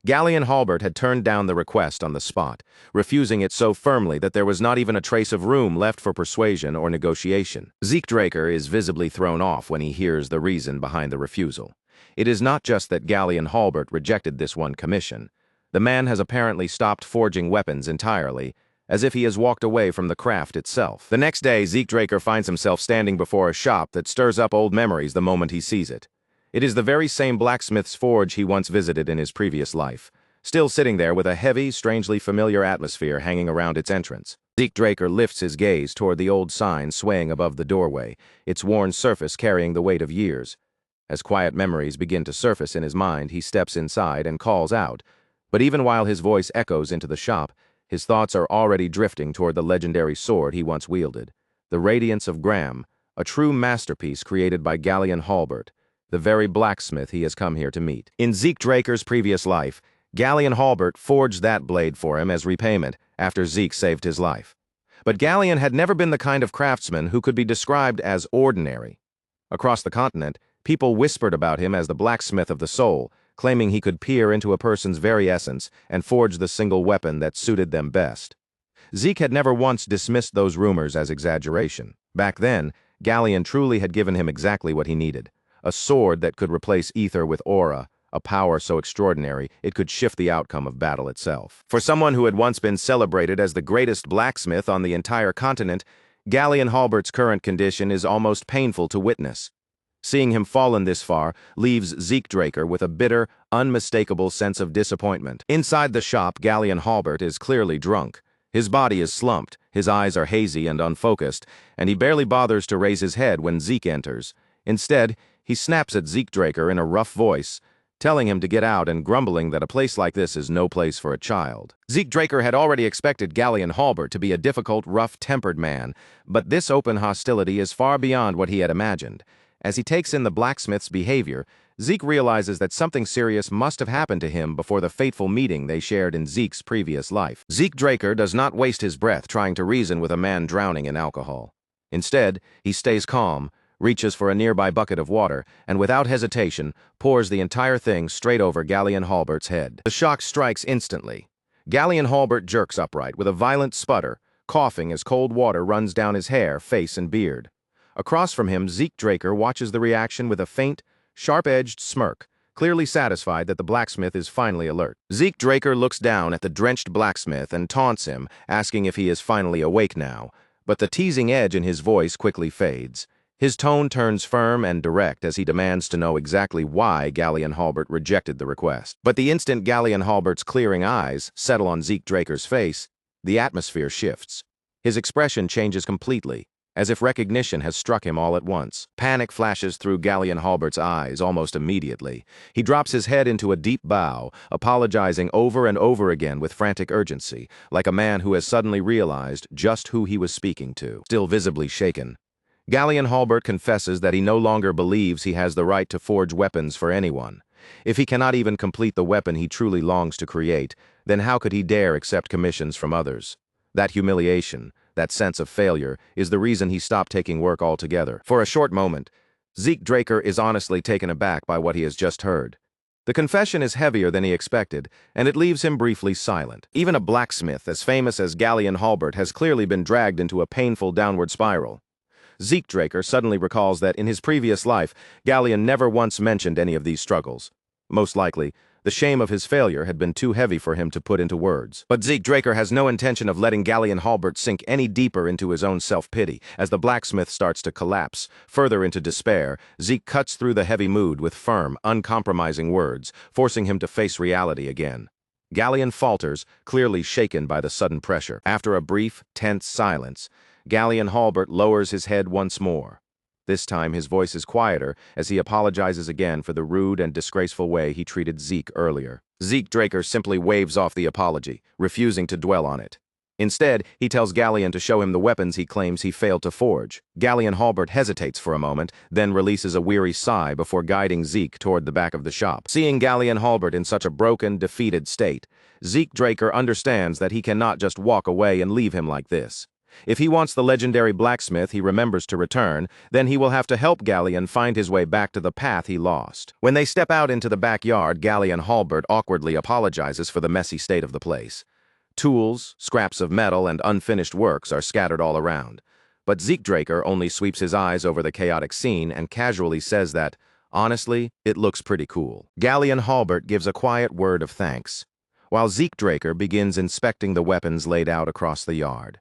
Galleon Halbert had turned down the request on the spot, refusing it so firmly that there was not even a trace of room left for persuasion or negotiation. Zeke Draker is visibly thrown off when he hears the reason behind the refusal. It is not just that Galleon Halbert rejected this one commission. The man has apparently stopped forging weapons entirely, as if he has walked away from the craft itself. The next day, Zeke Draker finds himself standing before a shop that stirs up old memories the moment he sees it. It is the very same blacksmith's forge he once visited in his previous life, still sitting there with a heavy, strangely familiar atmosphere hanging around its entrance. Zeke Draker lifts his gaze toward the old sign swaying above the doorway, its worn surface carrying the weight of years. As quiet memories begin to surface in his mind, he steps inside and calls out. But even while his voice echoes into the shop, his thoughts are already drifting toward the legendary sword he once wielded. The Radiance of Graham, a true masterpiece created by Galleon Halbert, the very blacksmith he has come here to meet. In Zeke Draker's previous life, Galleon Halbert forged that blade for him as repayment after Zeke saved his life. But Galleon had never been the kind of craftsman who could be described as ordinary. Across the continent, people whispered about him as the blacksmith of the soul, claiming he could peer into a person's very essence and forge the single weapon that suited them best. Zeke had never once dismissed those rumors as exaggeration. Back then, Galleon truly had given him exactly what he needed. A sword that could replace ether with aura, a power so extraordinary it could shift the outcome of battle itself. For someone who had once been celebrated as the greatest blacksmith on the entire continent, Galleon Halbert's current condition is almost painful to witness. Seeing him fallen this far leaves Zeke Draker with a bitter, unmistakable sense of disappointment. Inside the shop, Galleon Halbert is clearly drunk. His body is slumped, his eyes are hazy and unfocused, and he barely bothers to raise his head when Zeke enters. Instead, he snaps at Zeke Draker in a rough voice, telling him to get out and grumbling that a place like this is no place for a child. Zeke Draker had already expected Galleon Halbert to be a difficult, rough-tempered man, but this open hostility is far beyond what he had imagined. As he takes in the blacksmith's behavior, Zeke realizes that something serious must have happened to him before the fateful meeting they shared in Zeke's previous life. Zeke Draker does not waste his breath trying to reason with a man drowning in alcohol. Instead, he stays calm, reaches for a nearby bucket of water, and without hesitation, pours the entire thing straight over Galleon Halbert's head. The shock strikes instantly. Galleon Halbert jerks upright with a violent sputter, coughing as cold water runs down his hair, face, and beard. Across from him, Zeke Draker watches the reaction with a faint, sharp-edged smirk, clearly satisfied that the blacksmith is finally alert. Zeke Draker looks down at the drenched blacksmith and taunts him, asking if he is finally awake now, but the teasing edge in his voice quickly fades. His tone turns firm and direct as he demands to know exactly why Galleon Halbert rejected the request. But the instant Galleon Halbert's clearing eyes settle on Zeke Draker's face, the atmosphere shifts. His expression changes completely. as if recognition has struck him all at once. Panic flashes through Galleon Halbert's eyes almost immediately. He drops his head into a deep bow, apologizing over and over again with frantic urgency, like a man who has suddenly realized just who he was speaking to. Still visibly shaken, Galleon Halbert confesses that he no longer believes he has the right to forge weapons for anyone. If he cannot even complete the weapon he truly longs to create, then how could he dare accept commissions from others? That humiliation, that sense of failure, is the reason he stopped taking work altogether. For a short moment, Zeke Draker is honestly taken aback by what he has just heard. The confession is heavier than he expected, and it leaves him briefly silent. Even a blacksmith as famous as Galleon Halbert has clearly been dragged into a painful downward spiral. Zeke Draker suddenly recalls that in his previous life, Galleon never once mentioned any of these struggles. Most likely, the shame of his failure had been too heavy for him to put into words. But Zeke Draker has no intention of letting Galleon Halbert sink any deeper into his own self-pity. As the blacksmith starts to collapse, further into despair, Zeke cuts through the heavy mood with firm, uncompromising words, forcing him to face reality again. Galleon falters, clearly shaken by the sudden pressure. After a brief, tense silence, Galleon Halbert lowers his head once more. This time his voice is quieter as he apologizes again for the rude and disgraceful way he treated Zeke earlier. Zeke Draker simply waves off the apology, refusing to dwell on it. Instead, he tells Galleon to show him the weapons he claims he failed to forge. Galleon Halbert hesitates for a moment, then releases a weary sigh before guiding Zeke toward the back of the shop. Seeing Galleon Halbert in such a broken, defeated state, Zeke Draker understands that he cannot just walk away and leave him like this. If he wants the legendary blacksmith he remembers to return, then he will have to help Galleon find his way back to the path he lost. When they step out into the backyard, Galleon Halbert awkwardly apologizes for the messy state of the place. Tools, scraps of metal, and unfinished works are scattered all around. But Zeke Draker only sweeps his eyes over the chaotic scene and casually says that, honestly, it looks pretty cool. Galleon Halbert gives a quiet word of thanks, while Zeke Draker begins inspecting the weapons laid out across the yard.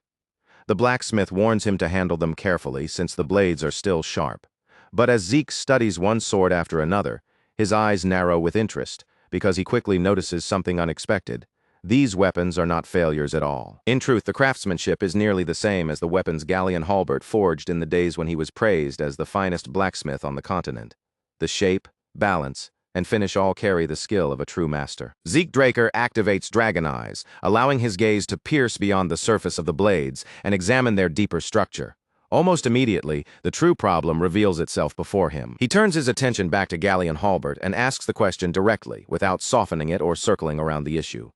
The blacksmith warns him to handle them carefully since the blades are still sharp. But as Zeke studies one sword after another, his eyes narrow with interest because he quickly notices something unexpected. These weapons are not failures at all. In truth, the craftsmanship is nearly the same as the weapons Galleon Halbert forged in the days when he was praised as the finest blacksmith on the continent. The shape, balance, and finish all carry the skill of a true master. Zeke Draker activates Dragon Eyes, allowing his gaze to pierce beyond the surface of the blades and examine their deeper structure. Almost immediately, the true problem reveals itself before him. He turns his attention back to Galleon Halbert and asks the question directly, without softening it or circling around the issue.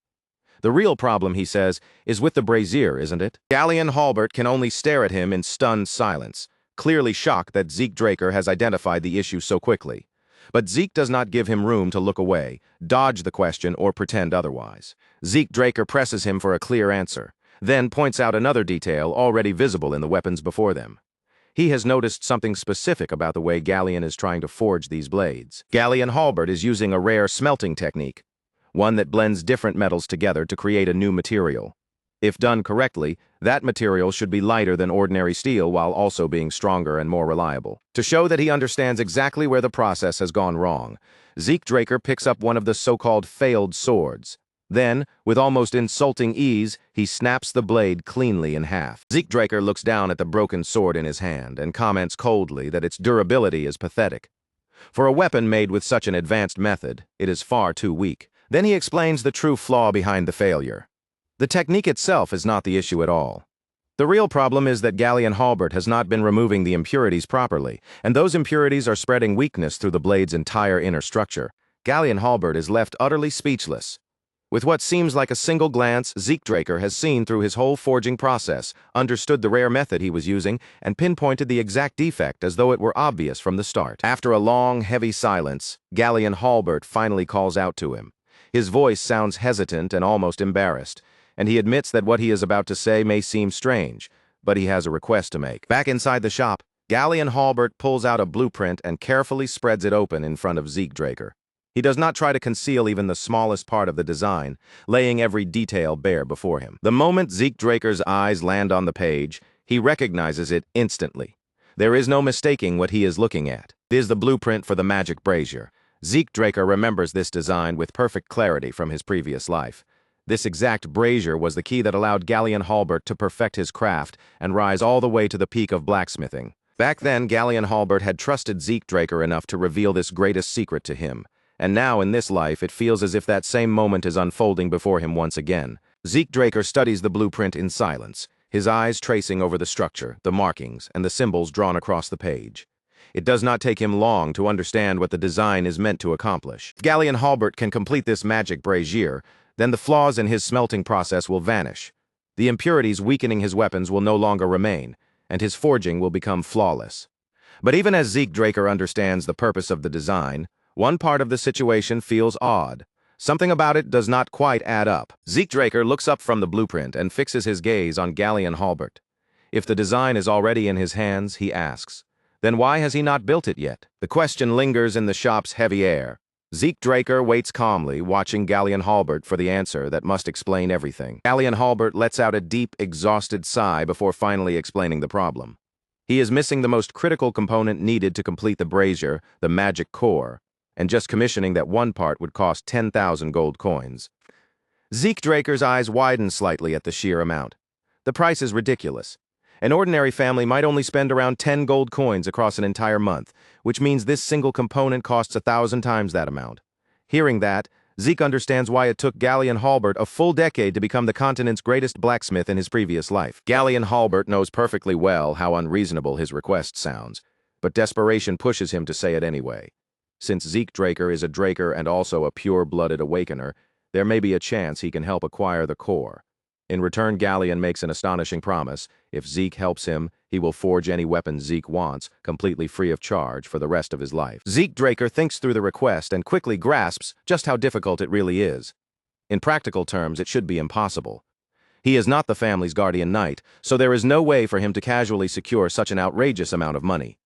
The real problem, he says, is with the brazier, isn't it? Galleon Halbert can only stare at him in stunned silence, clearly shocked that Zeke Draker has identified the issue so quickly. But Zeke does not give him room to look away, dodge the question, or pretend otherwise. Zeke Draker presses him for a clear answer, then points out another detail already visible in the weapons before them. He has noticed something specific about the way Galleon is trying to forge these blades. Galleon Halbert is using a rare smelting technique, one that blends different metals together to create a new material. If done correctly, that material should be lighter than ordinary steel while also being stronger and more reliable. To show that he understands exactly where the process has gone wrong, Zeke Draker picks up one of the so-called failed swords. Then, with almost insulting ease, he snaps the blade cleanly in half. Zeke Draker looks down at the broken sword in his hand and comments coldly that its durability is pathetic. For a weapon made with such an advanced method, it is far too weak. Then he explains the true flaw behind the failure. The technique itself is not the issue at all. The real problem is that Galleon Halbert has not been removing the impurities properly, and those impurities are spreading weakness through the blade's entire inner structure. Galleon Halbert is left utterly speechless. With what seems like a single glance, Zeke Draker has seen through his whole forging process, understood the rare method he was using, and pinpointed the exact defect as though it were obvious from the start. After a long, heavy silence, Galleon Halbert finally calls out to him. His voice sounds hesitant and almost embarrassed, and he admits that what he is about to say may seem strange, but he has a request to make. Back inside the shop, Galleon Halbert pulls out a blueprint and carefully spreads it open in front of Zeke Draker. He does not try to conceal even the smallest part of the design, laying every detail bare before him. The moment Zeke Draker's eyes land on the page, he recognizes it instantly. There is no mistaking what he is looking at. It is the blueprint for the magic brazier. Zeke Draker remembers this design with perfect clarity from his previous life. This exact brazier was the key that allowed Galleon Halbert to perfect his craft and rise all the way to the peak of blacksmithing. Back then, Galleon Halbert had trusted Zeke Draker enough to reveal this greatest secret to him. And now, in this life, it feels as if that same moment is unfolding before him once again. Zeke Draker studies the blueprint in silence, his eyes tracing over the structure, the markings, and the symbols drawn across the page. It does not take him long to understand what the design is meant to accomplish. If Galleon Halbert can complete this magic brazier, then the flaws in his smelting process will vanish. The impurities weakening his weapons will no longer remain, and his forging will become flawless. But even as Zeke Draker understands the purpose of the design, one part of the situation feels odd. Something about it does not quite add up. Zeke Draker looks up from the blueprint and fixes his gaze on Galleon Halbert. If the design is already in his hands, he asks, then why has he not built it yet? The question lingers in the shop's heavy air. Zeke Draker waits calmly, watching Galleon Halbert for the answer that must explain everything. Galleon Halbert lets out a deep, exhausted sigh before finally explaining the problem. He is missing the most critical component needed to complete the brazier, the magic core, and just commissioning that one part would cost 10,000 gold coins. Zeke Draker's eyes widen slightly at the sheer amount. The price is ridiculous. An ordinary family might only spend around 10 gold coins across an entire month, which means this single component costs 1,000 times that amount. Hearing that, Zeke understands why it took Galleon Halbert a full decade to become the continent's greatest blacksmith in his previous life. Galleon Halbert knows perfectly well how unreasonable his request sounds, but desperation pushes him to say it anyway. Since Zeke Draker is a Draker and also a pure-blooded awakener, there may be a chance he can help acquire the core. In return, Galleon makes an astonishing promise. If Zeke helps him, he will forge any weapon Zeke wants, completely free of charge, for the rest of his life. Zeke Draker thinks through the request and quickly grasps just how difficult it really is. In practical terms, it should be impossible. He is not the family's guardian knight, so there is no way for him to casually secure such an outrageous amount of money.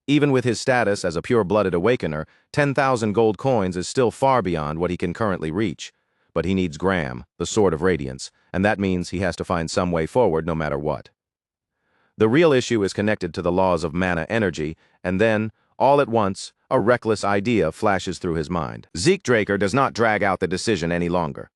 Even with his status as a pure-blooded awakener, 10,000 gold coins is still far beyond what he can currently reach. But he needs Gram, the Sword of Radiance, and that means he has to find some way forward no matter what. The real issue is connected to the laws of mana energy, and then, all at once, a reckless idea flashes through his mind. Zeke Draker does not drag out the decision any longer.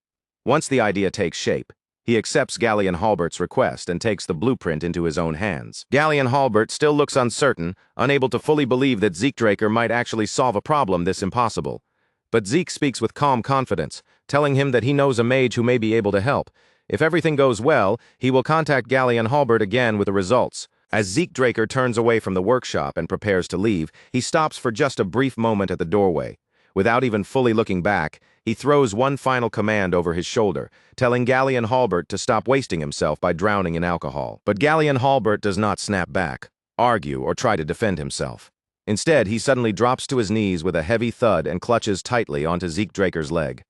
Once the idea takes shape, he accepts Galleon Halbert's request and takes the blueprint into his own hands. Galleon Halbert still looks uncertain, unable to fully believe that Zeke Draker might actually solve a problem this impossible. But Zeke speaks with calm confidence, telling him that he knows a mage who may be able to help. If everything goes well, he will contact Galleon Halbert again with the results. As Zeke Draker turns away from the workshop and prepares to leave, he stops for just a brief moment at the doorway. Without even fully looking back, he throws one final command over his shoulder, telling Galleon Halbert to stop wasting himself by drowning in alcohol. But Galleon Halbert does not snap back, argue, or try to defend himself. Instead, he suddenly drops to his knees with a heavy thud and clutches tightly onto Zeke Draker's leg.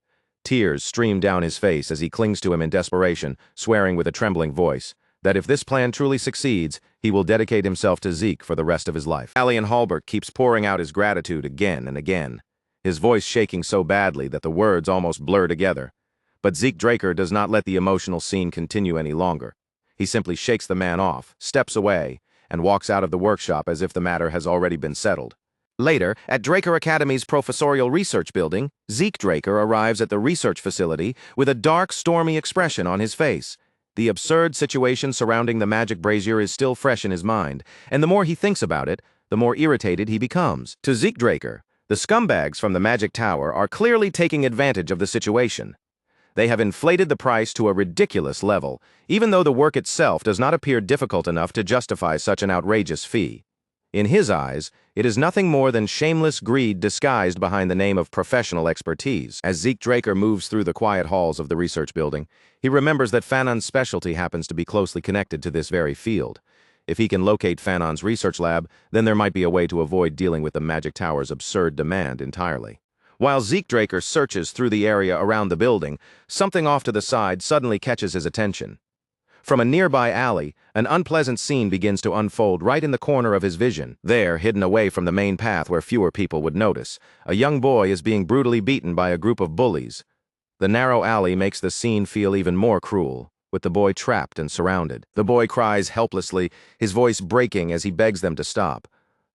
Tears stream down his face as he clings to him in desperation, swearing with a trembling voice that if this plan truly succeeds, he will dedicate himself to Zeke for the rest of his life. Galleon Halbert keeps pouring out his gratitude again and again, his voice shaking so badly that the words almost blur together. But Zeke Draker does not let the emotional scene continue any longer. He simply shakes the man off, steps away, and walks out of the workshop as if the matter has already been settled. Later, at Draker Academy's professorial research building, Zeke Draker arrives at the research facility with a dark, stormy expression on his face. The absurd situation surrounding the magic brazier is still fresh in his mind, and the more he thinks about it, the more irritated he becomes. To Zeke Draker, the scumbags from the Magic Tower are clearly taking advantage of the situation. They have inflated the price to a ridiculous level, even though the work itself does not appear difficult enough to justify such an outrageous fee. In his eyes, it is nothing more than shameless greed disguised behind the name of professional expertise. As Zeke Draker moves through the quiet halls of the research building, he remembers that Fanon's specialty happens to be closely connected to this very field. If he can locate Fanon's research lab, then there might be a way to avoid dealing with the Magic Tower's absurd demand entirely. While Zeke Draker searches through the area around the building, something off to the side suddenly catches his attention. From a nearby alley, an unpleasant scene begins to unfold right in the corner of his vision. There, hidden away from the main path where fewer people would notice, a young boy is being brutally beaten by a group of bullies. The narrow alley makes the scene feel even more cruel, with the boy trapped and surrounded. The boy cries helplessly, his voice breaking as he begs them to stop.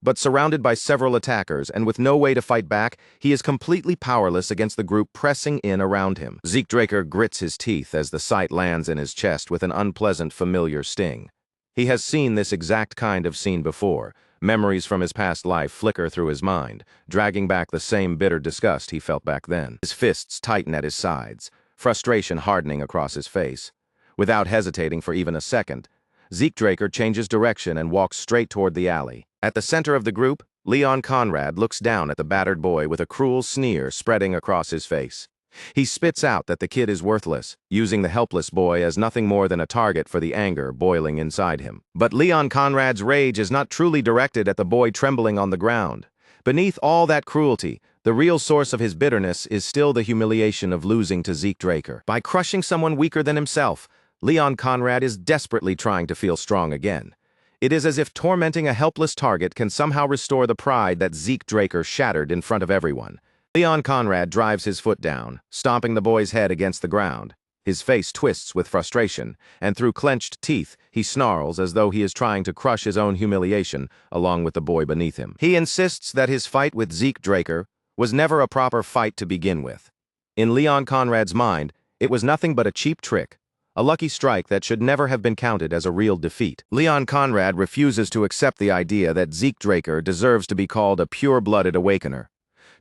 But surrounded by several attackers and with no way to fight back, he is completely powerless against the group pressing in around him. Zeke Draker grits his teeth as the sight lands in his chest with an unpleasant, familiar sting. He has seen this exact kind of scene before. Memories from his past life flicker through his mind, dragging back the same bitter disgust he felt back then. His fists tighten at his sides, frustration hardening across his face. Without hesitating for even a second, Zeke Draker changes direction and walks straight toward the alley. At the center of the group, Leon Conrad looks down at the battered boy with a cruel sneer spreading across his face. He spits out that the kid is worthless, using the helpless boy as nothing more than a target for the anger boiling inside him. But Leon Conrad's rage is not truly directed at the boy trembling on the ground. Beneath all that cruelty, the real source of his bitterness is still the humiliation of losing to Zeke Draker. By crushing someone weaker than himself, Leon Conrad is desperately trying to feel strong again. It is as if tormenting a helpless target can somehow restore the pride that Zeke Draker shattered in front of everyone. Leon Conrad drives his foot down, stomping the boy's head against the ground. His face twists with frustration, and through clenched teeth, he snarls as though he is trying to crush his own humiliation along with the boy beneath him. He insists that his fight with Zeke Draker was never a proper fight to begin with. In Leon Conrad's mind, it was nothing but a cheap trick, a lucky strike that should never have been counted as a real defeat. Leon Conrad refuses to accept the idea that Zeke Draker deserves to be called a pure-blooded awakener.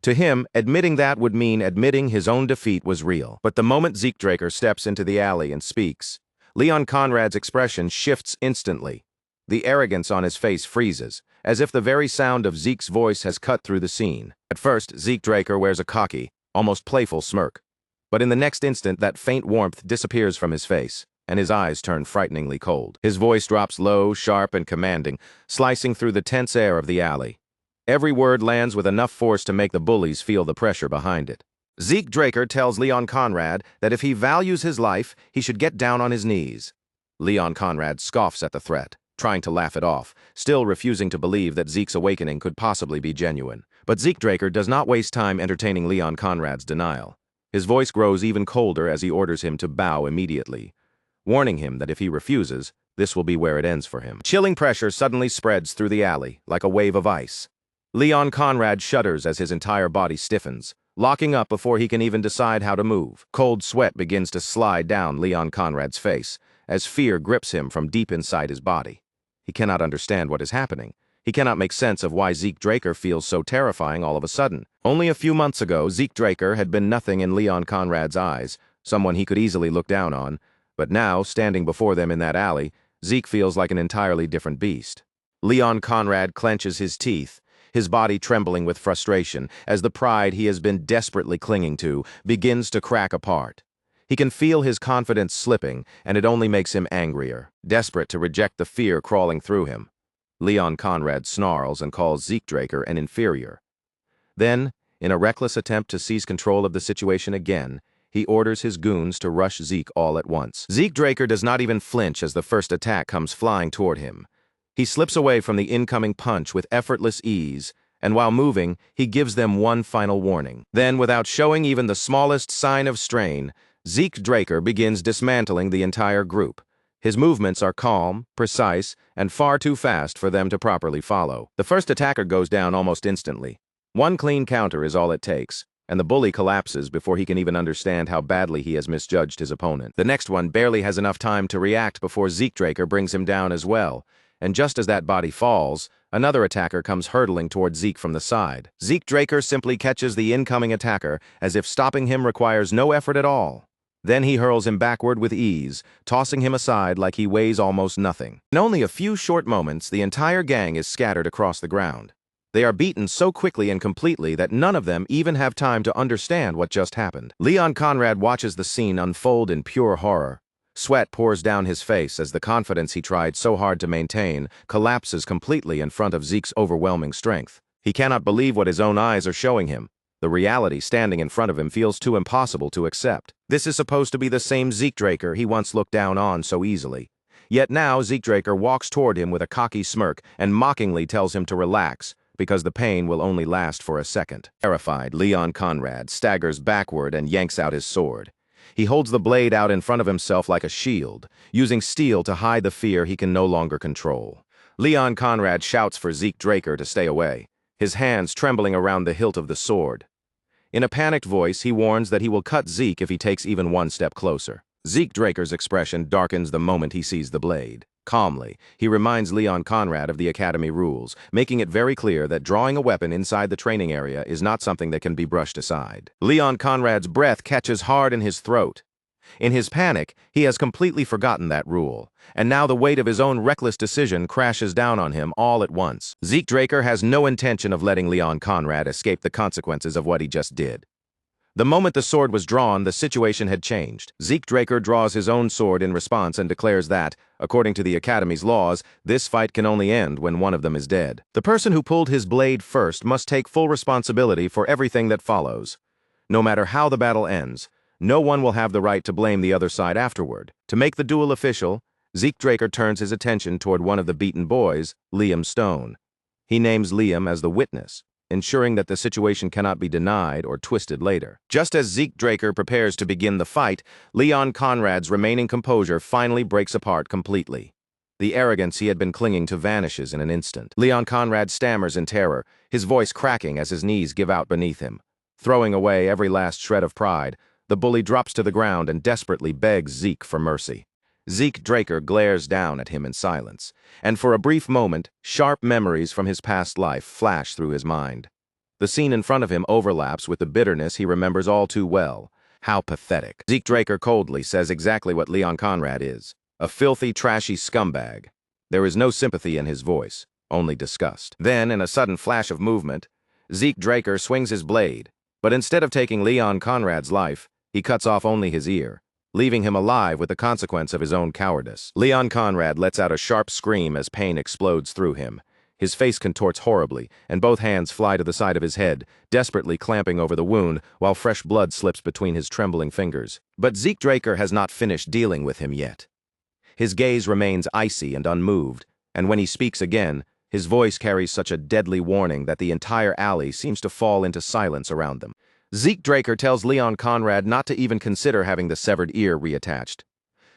To him, admitting that would mean admitting his own defeat was real. But the moment Zeke Draker steps into the alley and speaks, Leon Conrad's expression shifts instantly. The arrogance on his face freezes, as if the very sound of Zeke's voice has cut through the scene. At first, Zeke Draker wears a cocky, almost playful smirk. But in the next instant, that faint warmth disappears from his face, and his eyes turn frighteningly cold. His voice drops low, sharp, and commanding, slicing through the tense air of the alley. Every word lands with enough force to make the bullies feel the pressure behind it. Zeke Draker tells Leon Conrad that if he values his life, he should get down on his knees. Leon Conrad scoffs at the threat, trying to laugh it off, still refusing to believe that Zeke's awakening could possibly be genuine. But Zeke Draker does not waste time entertaining Leon Conrad's denial. His voice grows even colder as he orders him to bow immediately, warning him that if he refuses, this will be where it ends for him. Chilling pressure suddenly spreads through the alley, like a wave of ice. Leon Conrad shudders as his entire body stiffens, locking up before he can even decide how to move. Cold sweat begins to slide down Leon Conrad's face, as fear grips him from deep inside his body. He cannot understand what is happening. He cannot make sense of why Zeke Draker feels so terrifying all of a sudden. Only a few months ago, Zeke Draker had been nothing in Leon Conrad's eyes, someone he could easily look down on, but now, standing before them in that alley, Zeke feels like an entirely different beast. Leon Conrad clenches his teeth, his body trembling with frustration as the pride he has been desperately clinging to begins to crack apart. He can feel his confidence slipping, and it only makes him angrier, desperate to reject the fear crawling through him. Leon Conrad snarls and calls Zeke Draker an inferior. Then, in a reckless attempt to seize control of the situation again, he orders his goons to rush Zeke all at once. Zeke Draker does not even flinch as the first attack comes flying toward him. He slips away from the incoming punch with effortless ease, and while moving, he gives them one final warning. Then, without showing even the smallest sign of strain, Zeke Draker begins dismantling the entire group. His movements are calm, precise, and far too fast for them to properly follow. The first attacker goes down almost instantly. One clean counter is all it takes, and the bully collapses before he can even understand how badly he has misjudged his opponent. The next one barely has enough time to react before Zeke Draker brings him down as well, and just as that body falls, another attacker comes hurtling toward Zeke from the side. Zeke Draker simply catches the incoming attacker as if stopping him requires no effort at all. Then he hurls him backward with ease, tossing him aside like he weighs almost nothing. In only a few short moments, the entire gang is scattered across the ground. They are beaten so quickly and completely that none of them even have time to understand what just happened. Leon Conrad watches the scene unfold in pure horror. Sweat pours down his face as the confidence he tried so hard to maintain collapses completely in front of Zeke's overwhelming strength. He cannot believe what his own eyes are showing him. The reality standing in front of him feels too impossible to accept. This is supposed to be the same Zeke Draker he once looked down on so easily. Yet now Zeke Draker walks toward him with a cocky smirk and mockingly tells him to relax, because the pain will only last for a second. Terrified, Leon Conrad staggers backward and yanks out his sword. He holds the blade out in front of himself like a shield, using steel to hide the fear he can no longer control. Leon Conrad shouts for Zeke Draker to stay away, his hands trembling around the hilt of the sword. In a panicked voice, he warns that he will cut Zeke if he takes even one step closer. Zeke Draker's expression darkens the moment he sees the blade. Calmly, he reminds Leon Conrad of the Academy rules, making it very clear that drawing a weapon inside the training area is not something that can be brushed aside. Leon Conrad's breath catches hard in his throat. In his panic, he has completely forgotten that rule, and now the weight of his own reckless decision crashes down on him all at once. Zeke Draker has no intention of letting Leon Conrad escape the consequences of what he just did. The moment the sword was drawn, the situation had changed. Zeke Draker draws his own sword in response and declares that, according to the Academy's laws, this fight can only end when one of them is dead. The person who pulled his blade first must take full responsibility for everything that follows. No matter how the battle ends, no one will have the right to blame the other side afterward. To make the duel official, Zeke Draker turns his attention toward one of the beaten boys, Liam Stone. He names Liam as the witness, ensuring that the situation cannot be denied or twisted later. Just as Zeke Draker prepares to begin the fight, Leon Conrad's remaining composure finally breaks apart completely. The arrogance he had been clinging to vanishes in an instant. Leon Conrad stammers in terror, his voice cracking as his knees give out beneath him. Throwing away every last shred of pride, the bully drops to the ground and desperately begs Zeke for mercy. Zeke Draker glares down at him in silence, and for a brief moment, sharp memories from his past life flash through his mind. The scene in front of him overlaps with the bitterness he remembers all too well. How pathetic. Zeke Draker coldly says exactly what Leon Conrad is, a filthy, trashy scumbag. There is no sympathy in his voice, only disgust. Then, in a sudden flash of movement, Zeke Draker swings his blade, but instead of taking Leon Conrad's life, he cuts off only his ear, leaving him alive with the consequence of his own cowardice. Leon Conrad lets out a sharp scream as pain explodes through him. His face contorts horribly, and both hands fly to the side of his head, desperately clamping over the wound, while fresh blood slips between his trembling fingers. But Zeke Draker has not finished dealing with him yet. His gaze remains icy and unmoved, and when he speaks again, his voice carries such a deadly warning that the entire alley seems to fall into silence around them. Zeke Draker tells Leon Conrad not to even consider having the severed ear reattached.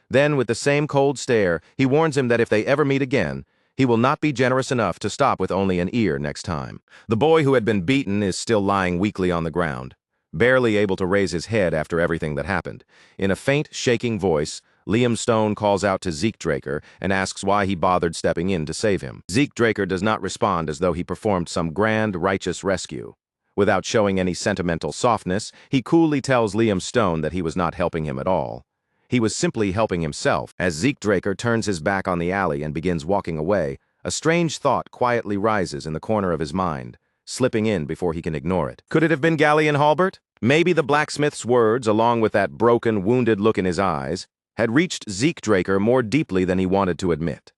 Then, with the same cold stare, he warns him that if they ever meet again, he will not be generous enough to stop with only an ear next time. The boy who had been beaten is still lying weakly on the ground, barely able to raise his head after everything that happened. In a faint, shaking voice, Liam Stone calls out to Zeke Draker and asks why he bothered stepping in to save him. Zeke Draker does not respond as though he performed some grand, righteous rescue. Without showing any sentimental softness, he coolly tells Liam Stone that he was not helping him at all. He was simply helping himself. As Zeke Draker turns his back on the alley and begins walking away, a strange thought quietly rises in the corner of his mind, slipping in before he can ignore it. Could it have been Galleon Halbert? Maybe the blacksmith's words, along with that broken, wounded look in his eyes, had reached Zeke Draker more deeply than he wanted to admit.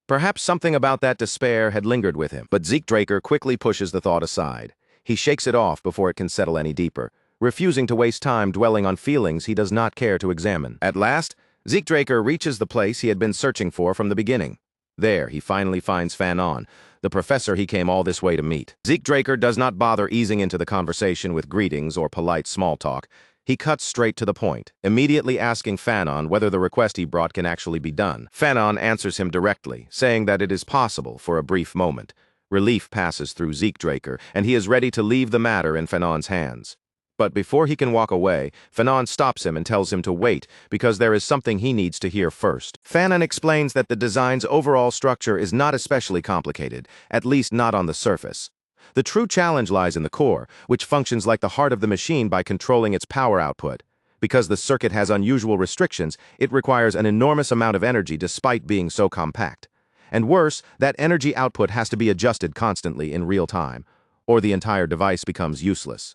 Perhaps something about that despair had lingered with him, but Zeke Draker quickly pushes the thought aside. He shakes it off before it can settle any deeper, refusing to waste time dwelling on feelings he does not care to examine. At last, Zeke Draker reaches the place he had been searching for from the beginning. There, he finally finds Fanon, the professor he came all this way to meet. Zeke Draker does not bother easing into the conversation with greetings or polite small talk. He cuts straight to the point, immediately asking Fanon whether the request he brought can actually be done. Fanon answers him directly, saying that it is possible for a brief moment. Relief passes through Zeke Draker, and he is ready to leave the matter in Fanon's hands. But before he can walk away, Fanon stops him and tells him to wait, because there is something he needs to hear first. Fanon explains that the design's overall structure is not especially complicated, at least not on the surface. The true challenge lies in the core, which functions like the heart of the machine by controlling its power output. Because the circuit has unusual restrictions, it requires an enormous amount of energy despite being so compact. And worse, that energy output has to be adjusted constantly in real time, or the entire device becomes useless.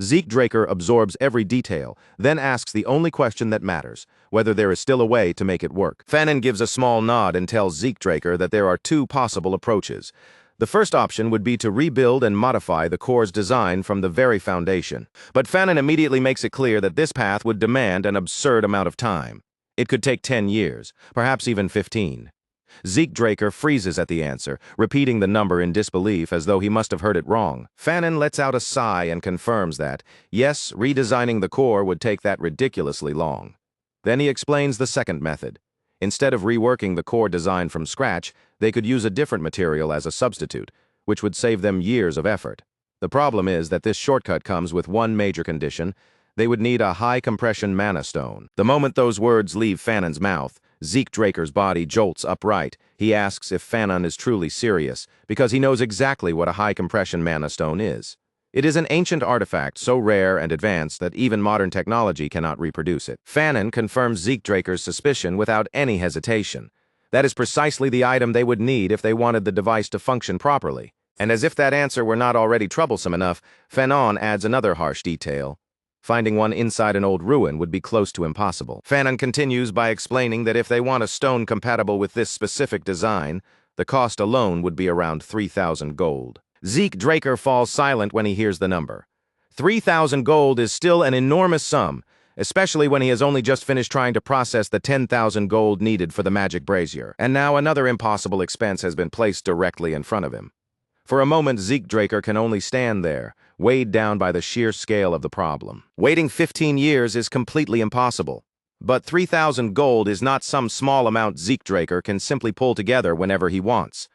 Zeke Draker absorbs every detail, then asks the only question that matters, whether there is still a way to make it work. Fanon gives a small nod and tells Zeke Draker that there are two possible approaches. The first option would be to rebuild and modify the core's design from the very foundation. But Fanon immediately makes it clear that this path would demand an absurd amount of time. It could take 10 years, perhaps even 15. Zeke Draker freezes at the answer, repeating the number in disbelief as though he must have heard it wrong. Fanon lets out a sigh and confirms that, yes, redesigning the core would take that ridiculously long. Then he explains the second method. Instead of reworking the core design from scratch, they could use a different material as a substitute, which would save them years of effort. The problem is that this shortcut comes with one major condition: they would need a high-compression mana stone. The moment those words leave Fanon's mouth, Zeke Draker's body jolts upright. He asks if Fanon is truly serious, because he knows exactly what a high-compression mana stone is. It is an ancient artifact so rare and advanced that even modern technology cannot reproduce it. Fanon confirms Zeke Draker's suspicion without any hesitation. That is precisely the item they would need if they wanted the device to function properly. And as if that answer were not already troublesome enough, Fanon adds another harsh detail. Finding one inside an old ruin would be close to impossible. Fanon continues by explaining that if they want a stone compatible with this specific design, the cost alone would be around 3,000 gold. Zeke Draker falls silent when he hears the number. 3,000 gold is still an enormous sum, especially when he has only just finished trying to process the 10,000 gold needed for the magic brazier. And now another impossible expense has been placed directly in front of him. For a moment, Zeke Draker can only stand there, weighed down by the sheer scale of the problem. Waiting 15 years is completely impossible. But 3,000 gold is not some small amount Zeke Draker can simply pull together whenever he wants.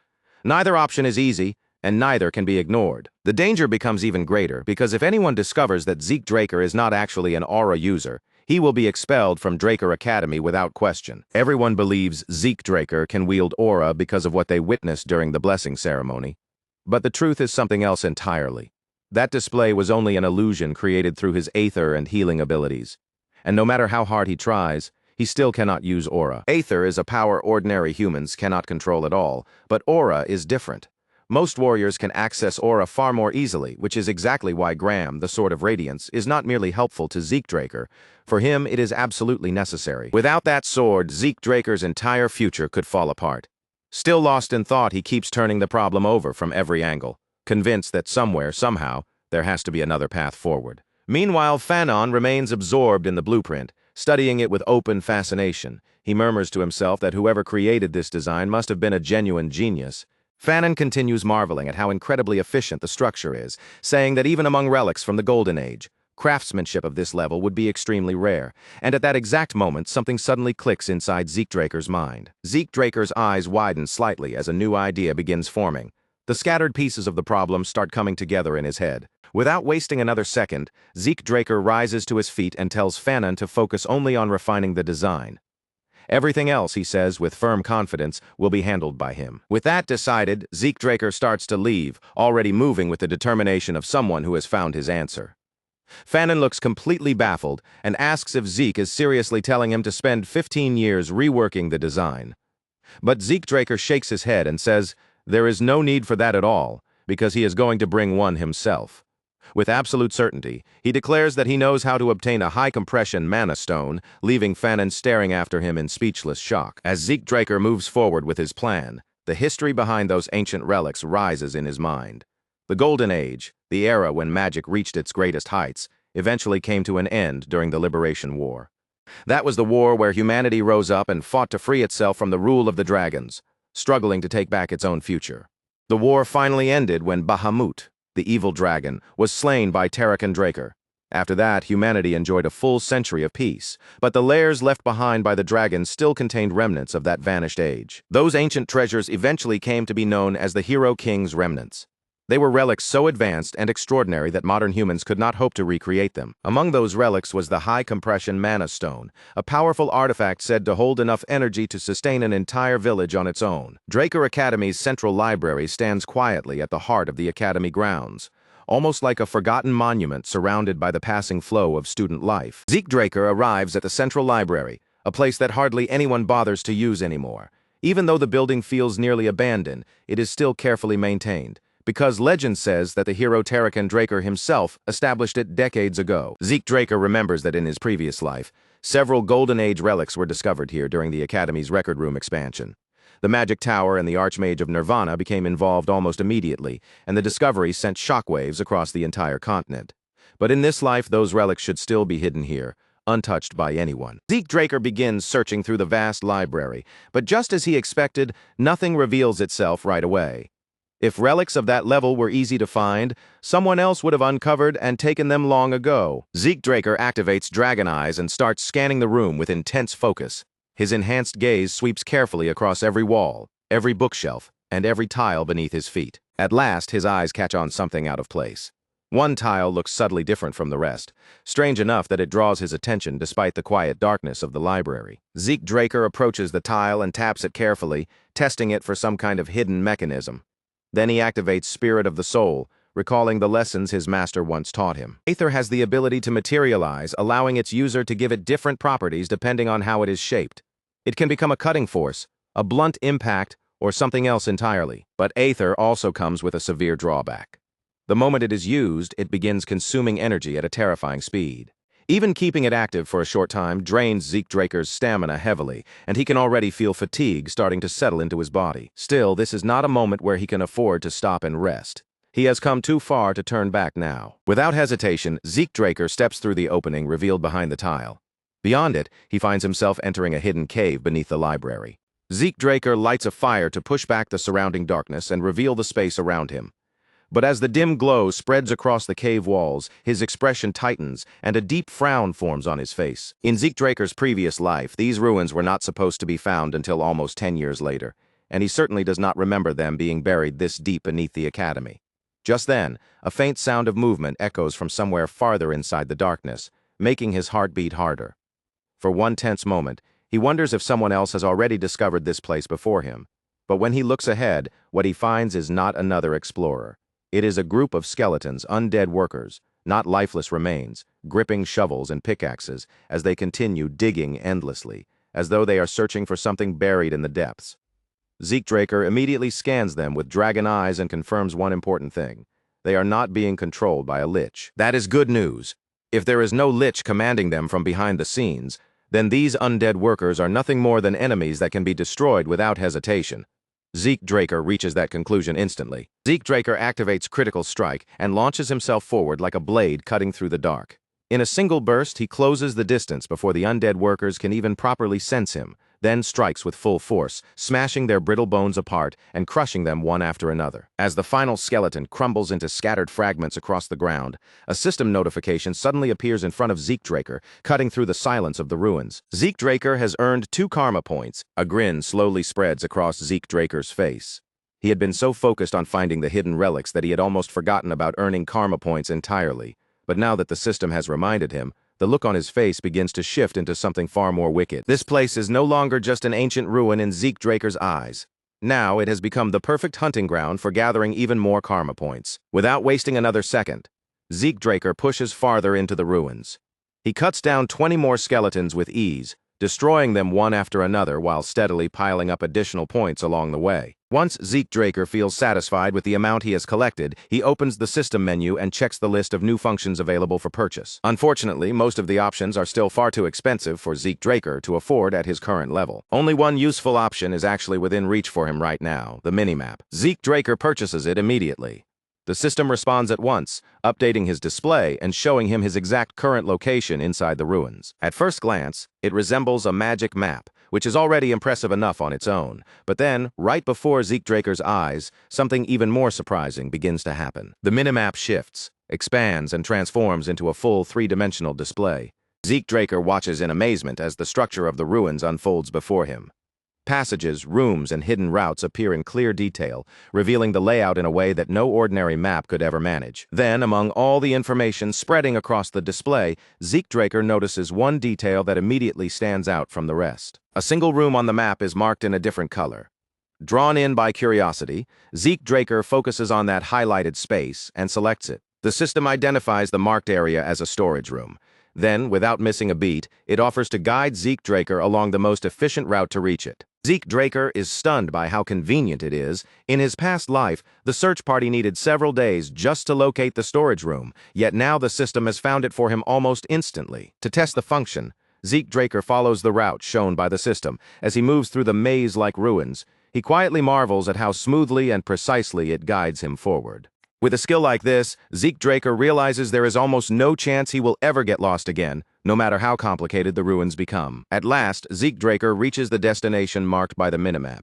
Neither option is easy, and neither can be ignored. The danger becomes even greater, because if anyone discovers that Zeke Draker is not actually an aura user, he will be expelled from Draker Academy without question. Everyone believes Zeke Draker can wield aura because of what they witnessed during the blessing ceremony. But the truth is something else entirely. That display was only an illusion created through his aether and healing abilities. And no matter how hard he tries, he still cannot use aura. Aether is a power ordinary humans cannot control at all, but aura is different. Most warriors can access aura far more easily, which is exactly why Graham, the Sword of Radiance, is not merely helpful to Zeke Draker. For him, it is absolutely necessary. Without that sword, Zeke Draker's entire future could fall apart. Still lost in thought, he keeps turning the problem over from every angle, convinced that somewhere, somehow, there has to be another path forward. Meanwhile, Fanon remains absorbed in the blueprint, studying it with open fascination. He murmurs to himself that whoever created this design must have been a genuine genius. Fanon continues marveling at how incredibly efficient the structure is, saying that even among relics from the Golden Age, craftsmanship of this level would be extremely rare, and at that exact moment, something suddenly clicks inside Zeke Draker's mind. Zeke Draker's eyes widen slightly as a new idea begins forming. The scattered pieces of the problem start coming together in his head. Without wasting another second, Zeke Draker rises to his feet and tells Fanon to focus only on refining the design. Everything else, he says with firm confidence, will be handled by him. With that decided, Zeke Draker starts to leave, already moving with the determination of someone who has found his answer. Fanon looks completely baffled and asks if Zeke is seriously telling him to spend 15 years reworking the design. But Zeke Draker shakes his head and says there is no need for that at all, because he is going to bring one himself. With absolute certainty, he declares that he knows how to obtain a high-compression mana stone, leaving Fanon staring after him in speechless shock. As Zeke Draker moves forward with his plan, the history behind those ancient relics rises in his mind. The Golden Age, the era when magic reached its greatest heights, eventually came to an end during the Liberation War. That was the war where humanity rose up and fought to free itself from the rule of the dragons, struggling to take back its own future. The war finally ended when Bahamut, the evil dragon, was slain by Zeke Draker. After that, humanity enjoyed a full century of peace, but the lairs left behind by the dragons still contained remnants of that vanished age. Those ancient treasures eventually came to be known as the Hero King's remnants. They were relics so advanced and extraordinary that modern humans could not hope to recreate them. Among those relics was the high-compression mana stone, a powerful artifact said to hold enough energy to sustain an entire village on its own. Draker Academy's central library stands quietly at the heart of the academy grounds, almost like a forgotten monument surrounded by the passing flow of student life. Zeke Draker arrives at the central library, a place that hardly anyone bothers to use anymore. Even though the building feels nearly abandoned, it is still carefully maintained, because legend says that the hero Zeke Draker himself established it decades ago. Zeke Draker remembers that in his previous life, several Golden Age relics were discovered here during the Academy's Record Room expansion. The Magic Tower and the Archmage of Nirvana became involved almost immediately, and the discovery sent shockwaves across the entire continent. But in this life, those relics should still be hidden here, untouched by anyone. Zeke Draker begins searching through the vast library, but just as he expected, nothing reveals itself right away. If relics of that level were easy to find, someone else would have uncovered and taken them long ago. Zeke Draker activates Dragon Eyes and starts scanning the room with intense focus. His enhanced gaze sweeps carefully across every wall, every bookshelf, and every tile beneath his feet. At last, his eyes catch on something out of place. One tile looks subtly different from the rest, strange enough that it draws his attention despite the quiet darkness of the library. Zeke Draker approaches the tile and taps it carefully, testing it for some kind of hidden mechanism. Then he activates Spirit of the Soul, recalling the lessons his master once taught him. Aether has the ability to materialize, allowing its user to give it different properties depending on how it is shaped. It can become a cutting force, a blunt impact, or something else entirely. But Aether also comes with a severe drawback. The moment it is used, it begins consuming energy at a terrifying speed. Even keeping it active for a short time drains Zeke Draker's stamina heavily, and he can already feel fatigue starting to settle into his body. Still, this is not a moment where he can afford to stop and rest. He has come too far to turn back now. Without hesitation, Zeke Draker steps through the opening revealed behind the tile. Beyond it, he finds himself entering a hidden cave beneath the library. Zeke Draker lights a fire to push back the surrounding darkness and reveal the space around him. But as the dim glow spreads across the cave walls, his expression tightens, and a deep frown forms on his face. In Zeke Draker's previous life, these ruins were not supposed to be found until almost 10 years later, and he certainly does not remember them being buried this deep beneath the academy. Just then, a faint sound of movement echoes from somewhere farther inside the darkness, making his heart beat harder. For one tense moment, he wonders if someone else has already discovered this place before him. But when he looks ahead, what he finds is not another explorer. It is a group of skeletons, undead workers, not lifeless remains, gripping shovels and pickaxes as they continue digging endlessly, as though they are searching for something buried in the depths. Zeke Draker immediately scans them with dragon eyes and confirms one important thing. They are not being controlled by a lich. That is good news. If there is no lich commanding them from behind the scenes, then these undead workers are nothing more than enemies that can be destroyed without hesitation. Zeke Draker reaches that conclusion instantly. Zeke Draker activates Critical Strike and launches himself forward like a blade cutting through the dark. In a single burst, he closes the distance before the undead workers can even properly sense him, then strikes with full force, smashing their brittle bones apart and crushing them one after another. As the final skeleton crumbles into scattered fragments across the ground, a system notification suddenly appears in front of Zeke Draker, cutting through the silence of the ruins. Zeke Draker has earned 2 karma points. A grin slowly spreads across Zeke Draker's face. He had been so focused on finding the hidden relics that he had almost forgotten about earning karma points entirely. But now that the system has reminded him, the look on his face begins to shift into something far more wicked. This place is no longer just an ancient ruin in Zeke Draker's eyes. Now it has become the perfect hunting ground for gathering even more karma points. Without wasting another second, Zeke Draker pushes farther into the ruins. He cuts down 20 more skeletons with ease, destroying them one after another while steadily piling up additional points along the way. Once Zeke Draker feels satisfied with the amount he has collected, he opens the system menu and checks the list of new functions available for purchase. Unfortunately, most of the options are still far too expensive for Zeke Draker to afford at his current level. Only one useful option is actually within reach for him right now, the minimap. Zeke Draker purchases it immediately. The system responds at once, updating his display and showing him his exact current location inside the ruins. At first glance, it resembles a magic map, which is already impressive enough on its own. But then, right before Zeke Draker's eyes, something even more surprising begins to happen. The minimap shifts, expands, and transforms into a full 3-dimensional display. Zeke Draker watches in amazement as the structure of the ruins unfolds before him. Passages, rooms, and hidden routes appear in clear detail, revealing the layout in a way that no ordinary map could ever manage. Then, among all the information spreading across the display, Zeke Draker notices one detail that immediately stands out from the rest. A single room on the map is marked in a different color. Drawn in by curiosity, Zeke Draker focuses on that highlighted space and selects it. The system identifies the marked area as a storage room. Then, without missing a beat, it offers to guide Zeke Draker along the most efficient route to reach it. Zeke Draker is stunned by how convenient it is. In his past life, the search party needed several days just to locate the storage room, yet now the system has found it for him almost instantly. To test the function, Zeke Draker follows the route shown by the system. As he moves through the maze-like ruins, he quietly marvels at how smoothly and precisely it guides him forward. With a skill like this, Zeke Draker realizes there is almost no chance he will ever get lost again, no matter how complicated the ruins become. At last, Zeke Draker reaches the destination marked by the minimap.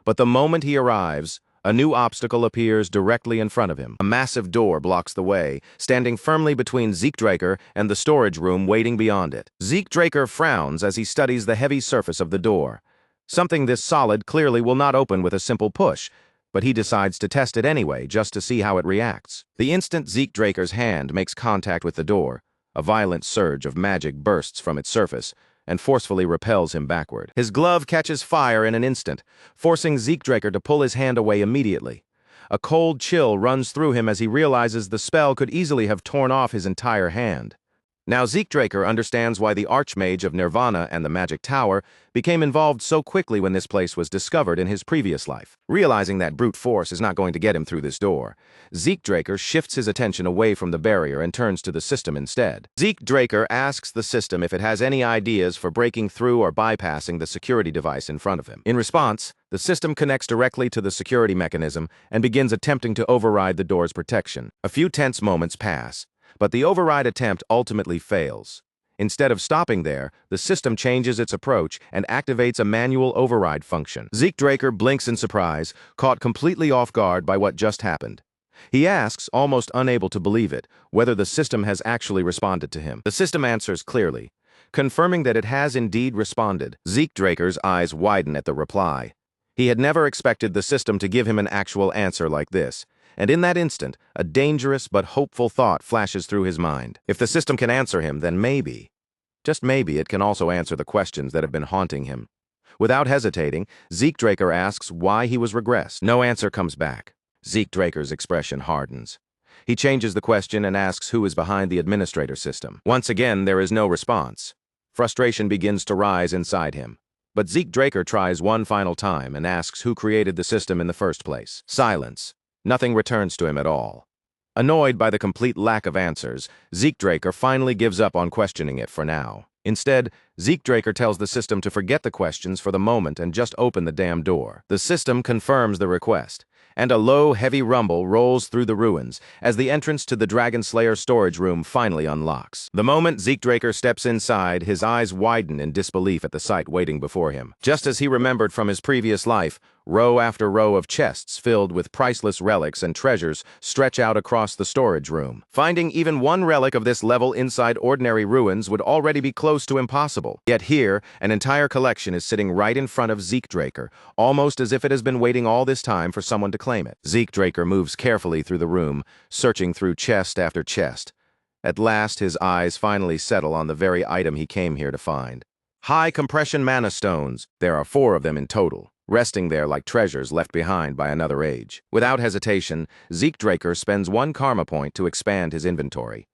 But the moment he arrives, A new obstacle appears directly in front of him. A massive door blocks the way, standing firmly between Zeke Draker and the storage room waiting beyond it. Zeke Draker frowns as he studies the heavy surface of the door. Something this solid clearly will not open with a simple push, but he decides to test it anyway just to see how it reacts. The instant Zeke Draker's hand makes contact with the door, a violent surge of magic bursts from its surface and forcefully repels him backward. His glove catches fire in an instant, forcing Zeke Draker to pull his hand away immediately. A cold chill runs through him as he realizes the spell could easily have torn off his entire hand. Now Zeke Draker understands why the Archmage of Nirvana and the Magic Tower became involved so quickly when this place was discovered in his previous life. Realizing that brute force is not going to get him through this door, Zeke Draker shifts his attention away from the barrier and turns to the system instead. Zeke Draker asks the system if it has any ideas for breaking through or bypassing the security device in front of him. In response, the system connects directly to the security mechanism and begins attempting to override the door's protection. A few tense moments pass, but the override attempt ultimately fails. Instead of stopping there, the system changes its approach and activates a manual override function. Zeke Draker blinks in surprise, caught completely off guard by what just happened. He asks, almost unable to believe it, whether the system has actually responded to him. The system answers clearly, confirming that it has indeed responded. Zeke Draker's eyes widen at the reply. He had never expected the system to give him an actual answer like this. And in that instant, a dangerous but hopeful thought flashes through his mind. If the system can answer him, then maybe, just maybe, it can also answer the questions that have been haunting him. Without hesitating, Zeke Draker asks why he was regressed. No answer comes back. Zeke Draker's expression hardens. He changes the question and asks who is behind the administrator system. Once again, there is no response. Frustration begins to rise inside him. But Zeke Draker tries one final time and asks who created the system in the first place. Silence. Nothing returns to him at all. Annoyed by the complete lack of answers, Zeke Draker finally gives up on questioning it for now. Instead, Zeke Draker tells the system to forget the questions for the moment and just open the damn door. The system confirms the request, and a low, heavy rumble rolls through the ruins as the entrance to the Dragonslayer storage room finally unlocks. The moment Zeke Draker steps inside, his eyes widen in disbelief at the sight waiting before him. Just as he remembered from his previous life, row after row of chests filled with priceless relics and treasures stretch out across the storage room. Finding even one relic of this level inside ordinary ruins would already be close to impossible. Yet here, an entire collection is sitting right in front of Zeke Draker, almost as if it has been waiting all this time for someone to claim it. Zeke Draker moves carefully through the room, searching through chest after chest. At last, his eyes finally settle on the very item he came here to find. High compression mana stones. There are 4 of them in total, resting there like treasures left behind by another age. Without hesitation, Zeke Draker spends 1 karma point to expand his inventory.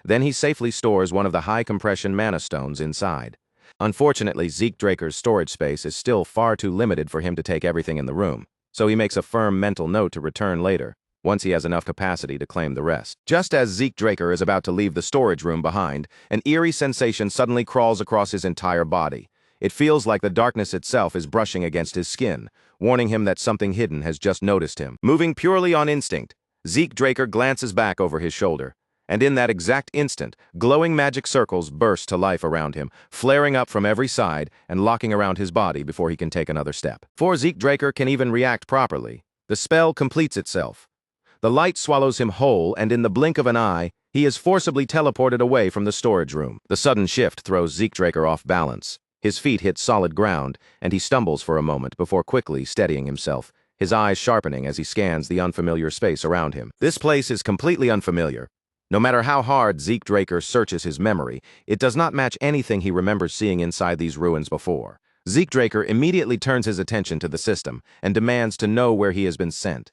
Then he safely stores one of the high compression mana stones inside. Unfortunately, Zeke Draker's storage space is still far too limited for him to take everything in the room, so he makes a firm mental note to return later, once he has enough capacity to claim the rest. Just as Zeke Draker is about to leave the storage room behind, an eerie sensation suddenly crawls across his entire body. It feels like the darkness itself is brushing against his skin, warning him that something hidden has just noticed him. Moving purely on instinct, Zeke Draker glances back over his shoulder, and in that exact instant, glowing magic circles burst to life around him, flaring up from every side and locking around his body before he can take another step. Before Zeke Draker can even react properly, the spell completes itself. The light swallows him whole, and in the blink of an eye, he is forcibly teleported away from the storage room. The sudden shift throws Zeke Draker off balance. His feet hit solid ground, and he stumbles for a moment before quickly steadying himself, his eyes sharpening as he scans the unfamiliar space around him. This place is completely unfamiliar. No matter how hard Zeke Draker searches his memory, it does not match anything he remembers seeing inside these ruins before. Zeke Draker immediately turns his attention to the system and demands to know where he has been sent.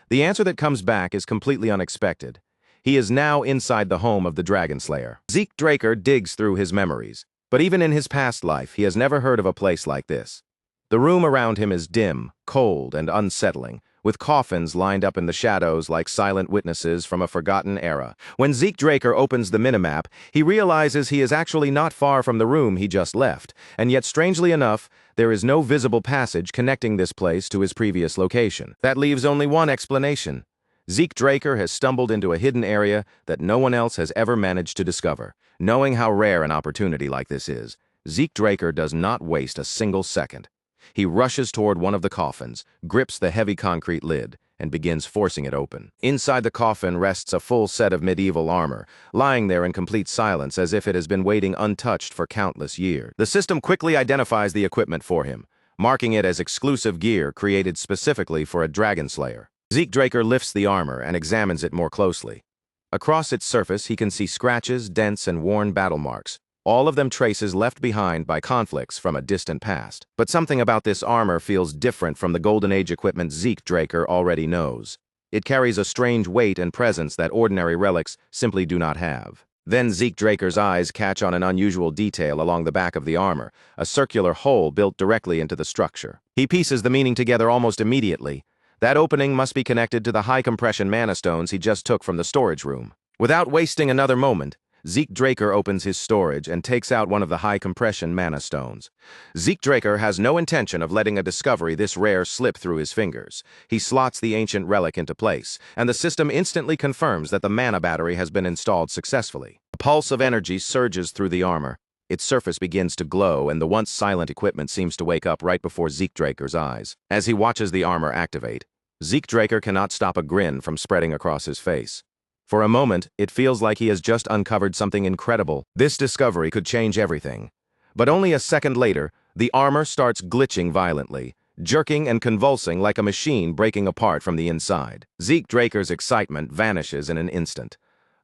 The answer that comes back is completely unexpected. He is now inside the home of the Dragonslayer. Zeke Draker digs through his memories, but even in his past life, he has never heard of a place like this. The room around him is dim, cold, and unsettling, with coffins lined up in the shadows like silent witnesses from a forgotten era. When Zeke Draker opens the minimap, he realizes he is actually not far from the room he just left, and yet strangely enough, there is no visible passage connecting this place to his previous location. That leaves only one explanation. Zeke Draker has stumbled into a hidden area that no one else has ever managed to discover. Knowing how rare an opportunity like this is, Zeke Draker does not waste a single second. He rushes toward one of the coffins, grips the heavy concrete lid, and begins forcing it open. Inside the coffin rests a full set of medieval armor, lying there in complete silence as if it has been waiting untouched for countless years. The system quickly identifies the equipment for him, marking it as exclusive gear created specifically for a Dragonslayer. Zeke Draker lifts the armor and examines it more closely. Across its surface, he can see scratches, dents, and worn battle marks, all of them traces left behind by conflicts from a distant past. But something about this armor feels different from the Golden Age equipment Zeke Draker already knows. It carries a strange weight and presence that ordinary relics simply do not have. Then Zeke Draker's eyes catch on an unusual detail along the back of the armor, a circular hole built directly into the structure. He pieces the meaning together almost immediately. That opening must be connected to the high-compression mana stones he just took from the storage room. Without wasting another moment, Zeke Draker opens his storage and takes out one of the high-compression mana stones. Zeke Draker has no intention of letting a discovery this rare slip through his fingers. He slots the ancient relic into place, and the system instantly confirms that the mana battery has been installed successfully. A pulse of energy surges through the armor. Its surface begins to glow, and the once silent equipment seems to wake up right before Zeke Draker's eyes. As he watches the armor activate, Zeke Draker cannot stop a grin from spreading across his face. For a moment, it feels like he has just uncovered something incredible. This discovery could change everything. But only a second later, the armor starts glitching violently, jerking and convulsing like a machine breaking apart from the inside. Zeke Draker's excitement vanishes in an instant.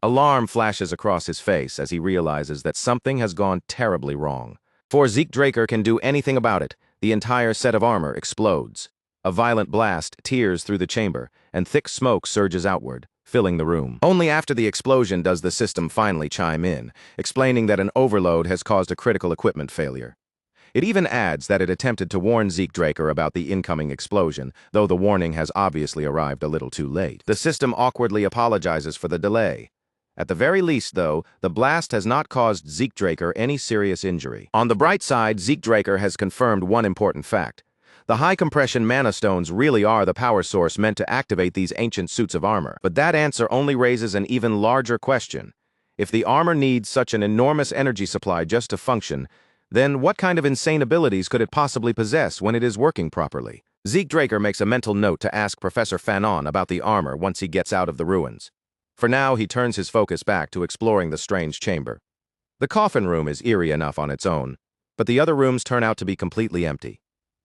Alarm flashes across his face as he realizes that something has gone terribly wrong. Before Zeke Draker can do anything about it, the entire set of armor explodes. A violent blast tears through the chamber, and thick smoke surges outward, filling the room. Only after the explosion does the system finally chime in, explaining that an overload has caused a critical equipment failure. It even adds that it attempted to warn Zeke Draker about the incoming explosion, though the warning has obviously arrived a little too late. The system awkwardly apologizes for the delay. At the very least, though, the blast has not caused Zeke Draker any serious injury. On the bright side, Zeke Draker has confirmed one important fact. The high-compression mana stones really are the power source meant to activate these ancient suits of armor. But that answer only raises an even larger question. If the armor needs such an enormous energy supply just to function, then what kind of insane abilities could it possibly possess when it is working properly? Zeke Draker makes a mental note to ask Professor Fanon about the armor once he gets out of the ruins. For now, he turns his focus back to exploring the strange chamber. The coffin room is eerie enough on its own, but the other rooms turn out to be completely empty.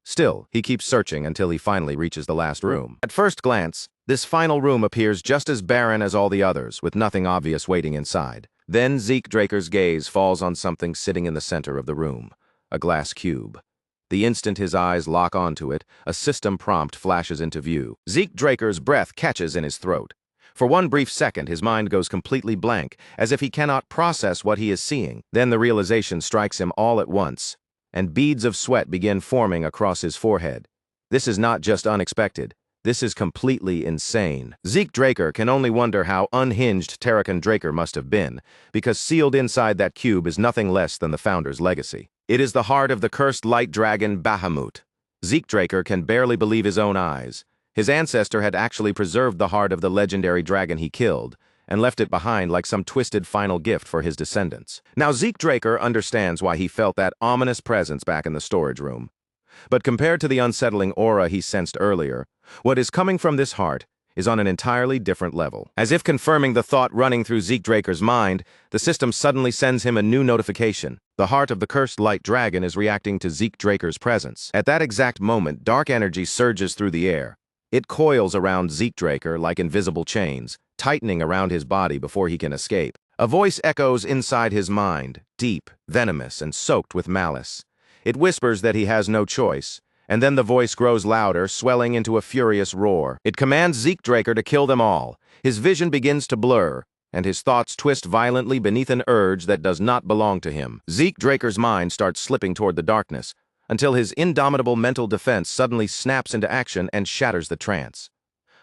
Still, he keeps searching until he finally reaches the last room. At first glance, this final room appears just as barren as all the others, with nothing obvious waiting inside. Then Zeke Draker's gaze falls on something sitting in the center of the room, a glass cube. The instant his eyes lock onto it, a system prompt flashes into view. Zeke Draker's breath catches in his throat. For one brief second, his mind goes completely blank, as if he cannot process what he is seeing. Then the realization strikes him all at once, and beads of sweat begin forming across his forehead. This is not just unexpected. This is completely insane. Zeke Draker can only wonder how unhinged Terrakan Draker must have been, because sealed inside that cube is nothing less than the founder's legacy. It is the heart of the cursed light dragon Bahamut. Zeke Draker can barely believe his own eyes. His ancestor had actually preserved the heart of the legendary dragon he killed, and left it behind like some twisted final gift for his descendants. Now Zeke Draker understands why he felt that ominous presence back in the storage room. But compared to the unsettling aura he sensed earlier, what is coming from this heart is on an entirely different level. As if confirming the thought running through Zeke Draker's mind, the system suddenly sends him a new notification. The heart of the cursed light dragon is reacting to Zeke Draker's presence. At that exact moment, dark energy surges through the air. It coils around Zeke Draker like invisible chains, tightening around his body before he can escape. A voice echoes inside his mind, deep, venomous, and soaked with malice. It whispers that he has no choice, and then the voice grows louder, swelling into a furious roar. It commands Zeke Draker to kill them all. His vision begins to blur, and his thoughts twist violently beneath an urge that does not belong to him. Zeke Draker's mind starts slipping toward the darkness, until his indomitable mental defense suddenly snaps into action and shatters the trance.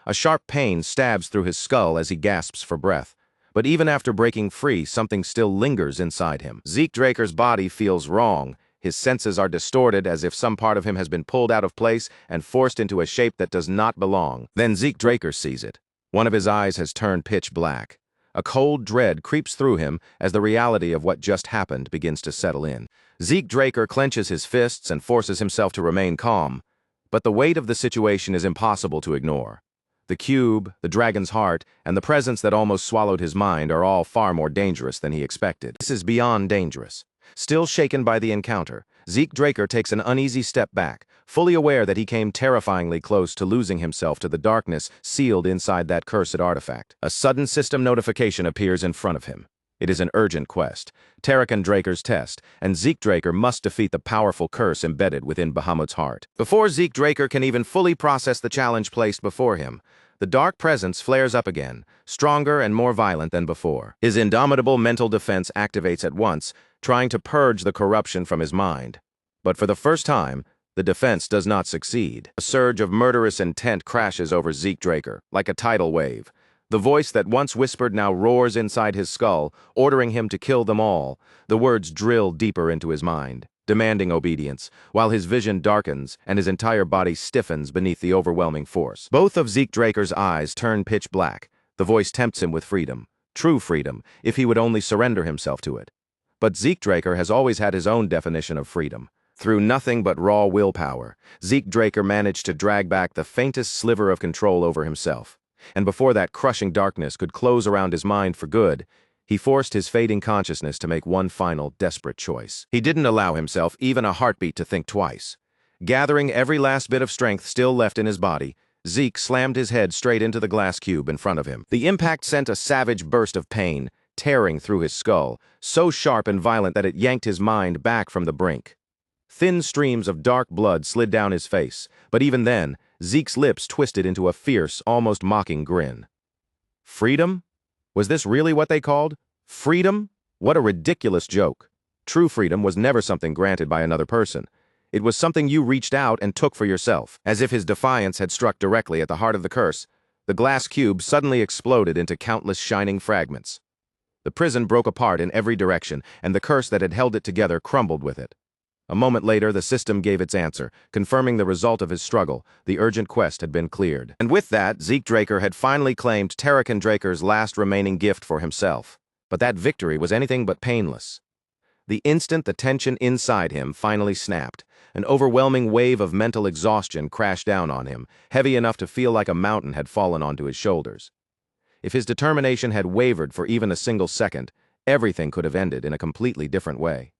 A sharp pain stabs through his skull as he gasps for breath, but even after breaking free, something still lingers inside him. Zeke Draker's body feels wrong. His senses are distorted as if some part of him has been pulled out of place and forced into a shape that does not belong. Then Zeke Draker sees it. One of his eyes has turned pitch black. A cold dread creeps through him as the reality of what just happened begins to settle in. Zeke Draker clenches his fists and forces himself to remain calm, but the weight of the situation is impossible to ignore. The cube, the dragon's heart, and the presence that almost swallowed his mind are all far more dangerous than he expected. This is beyond dangerous. Still shaken by the encounter, Zeke Draker takes an uneasy step back, fully aware that he came terrifyingly close to losing himself to the darkness sealed inside that cursed artifact. A sudden system notification appears in front of him. It is an urgent quest, Dragon Draker's test, and Zeke Draker must defeat the powerful curse embedded within Bahamut's heart. Before Zeke Draker can even fully process the challenge placed before him, the dark presence flares up again, stronger and more violent than before. His indomitable mental defense activates at once, trying to purge the corruption from his mind. But for the first time, the defense does not succeed. A surge of murderous intent crashes over Zeke Draker, like a tidal wave. The voice that once whispered now roars inside his skull, ordering him to kill them all. The words drill deeper into his mind, demanding obedience, while his vision darkens and his entire body stiffens beneath the overwhelming force. Both of Zeke Draker's eyes turn pitch black. The voice tempts him with freedom, true freedom, if he would only surrender himself to it. But Zeke Draker has always had his own definition of freedom. Through nothing but raw willpower, Zeke Draker managed to drag back the faintest sliver of control over himself. And before that crushing darkness could close around his mind for good, he forced his fading consciousness to make one final, desperate choice. He didn't allow himself even a heartbeat to think twice. Gathering every last bit of strength still left in his body, Zeke slammed his head straight into the glass cube in front of him. The impact sent a savage burst of pain, tearing through his skull, so sharp and violent that it yanked his mind back from the brink. Thin streams of dark blood slid down his face, but even then, Zeke's lips twisted into a fierce, almost mocking grin. Freedom? Was this really what they called? Freedom? What a ridiculous joke. True freedom was never something granted by another person. It was something you reached out and took for yourself. As if his defiance had struck directly at the heart of the curse, the glass cube suddenly exploded into countless shining fragments. The prison broke apart in every direction, and the curse that had held it together crumbled with it. A moment later, the system gave its answer, confirming the result of his struggle. The urgent quest had been cleared. And with that, Zeke Draker had finally claimed Dragon Draker's last remaining gift for himself. But that victory was anything but painless. The instant the tension inside him finally snapped, an overwhelming wave of mental exhaustion crashed down on him, heavy enough to feel like a mountain had fallen onto his shoulders. If his determination had wavered for even a single second, everything could have ended in a completely different way.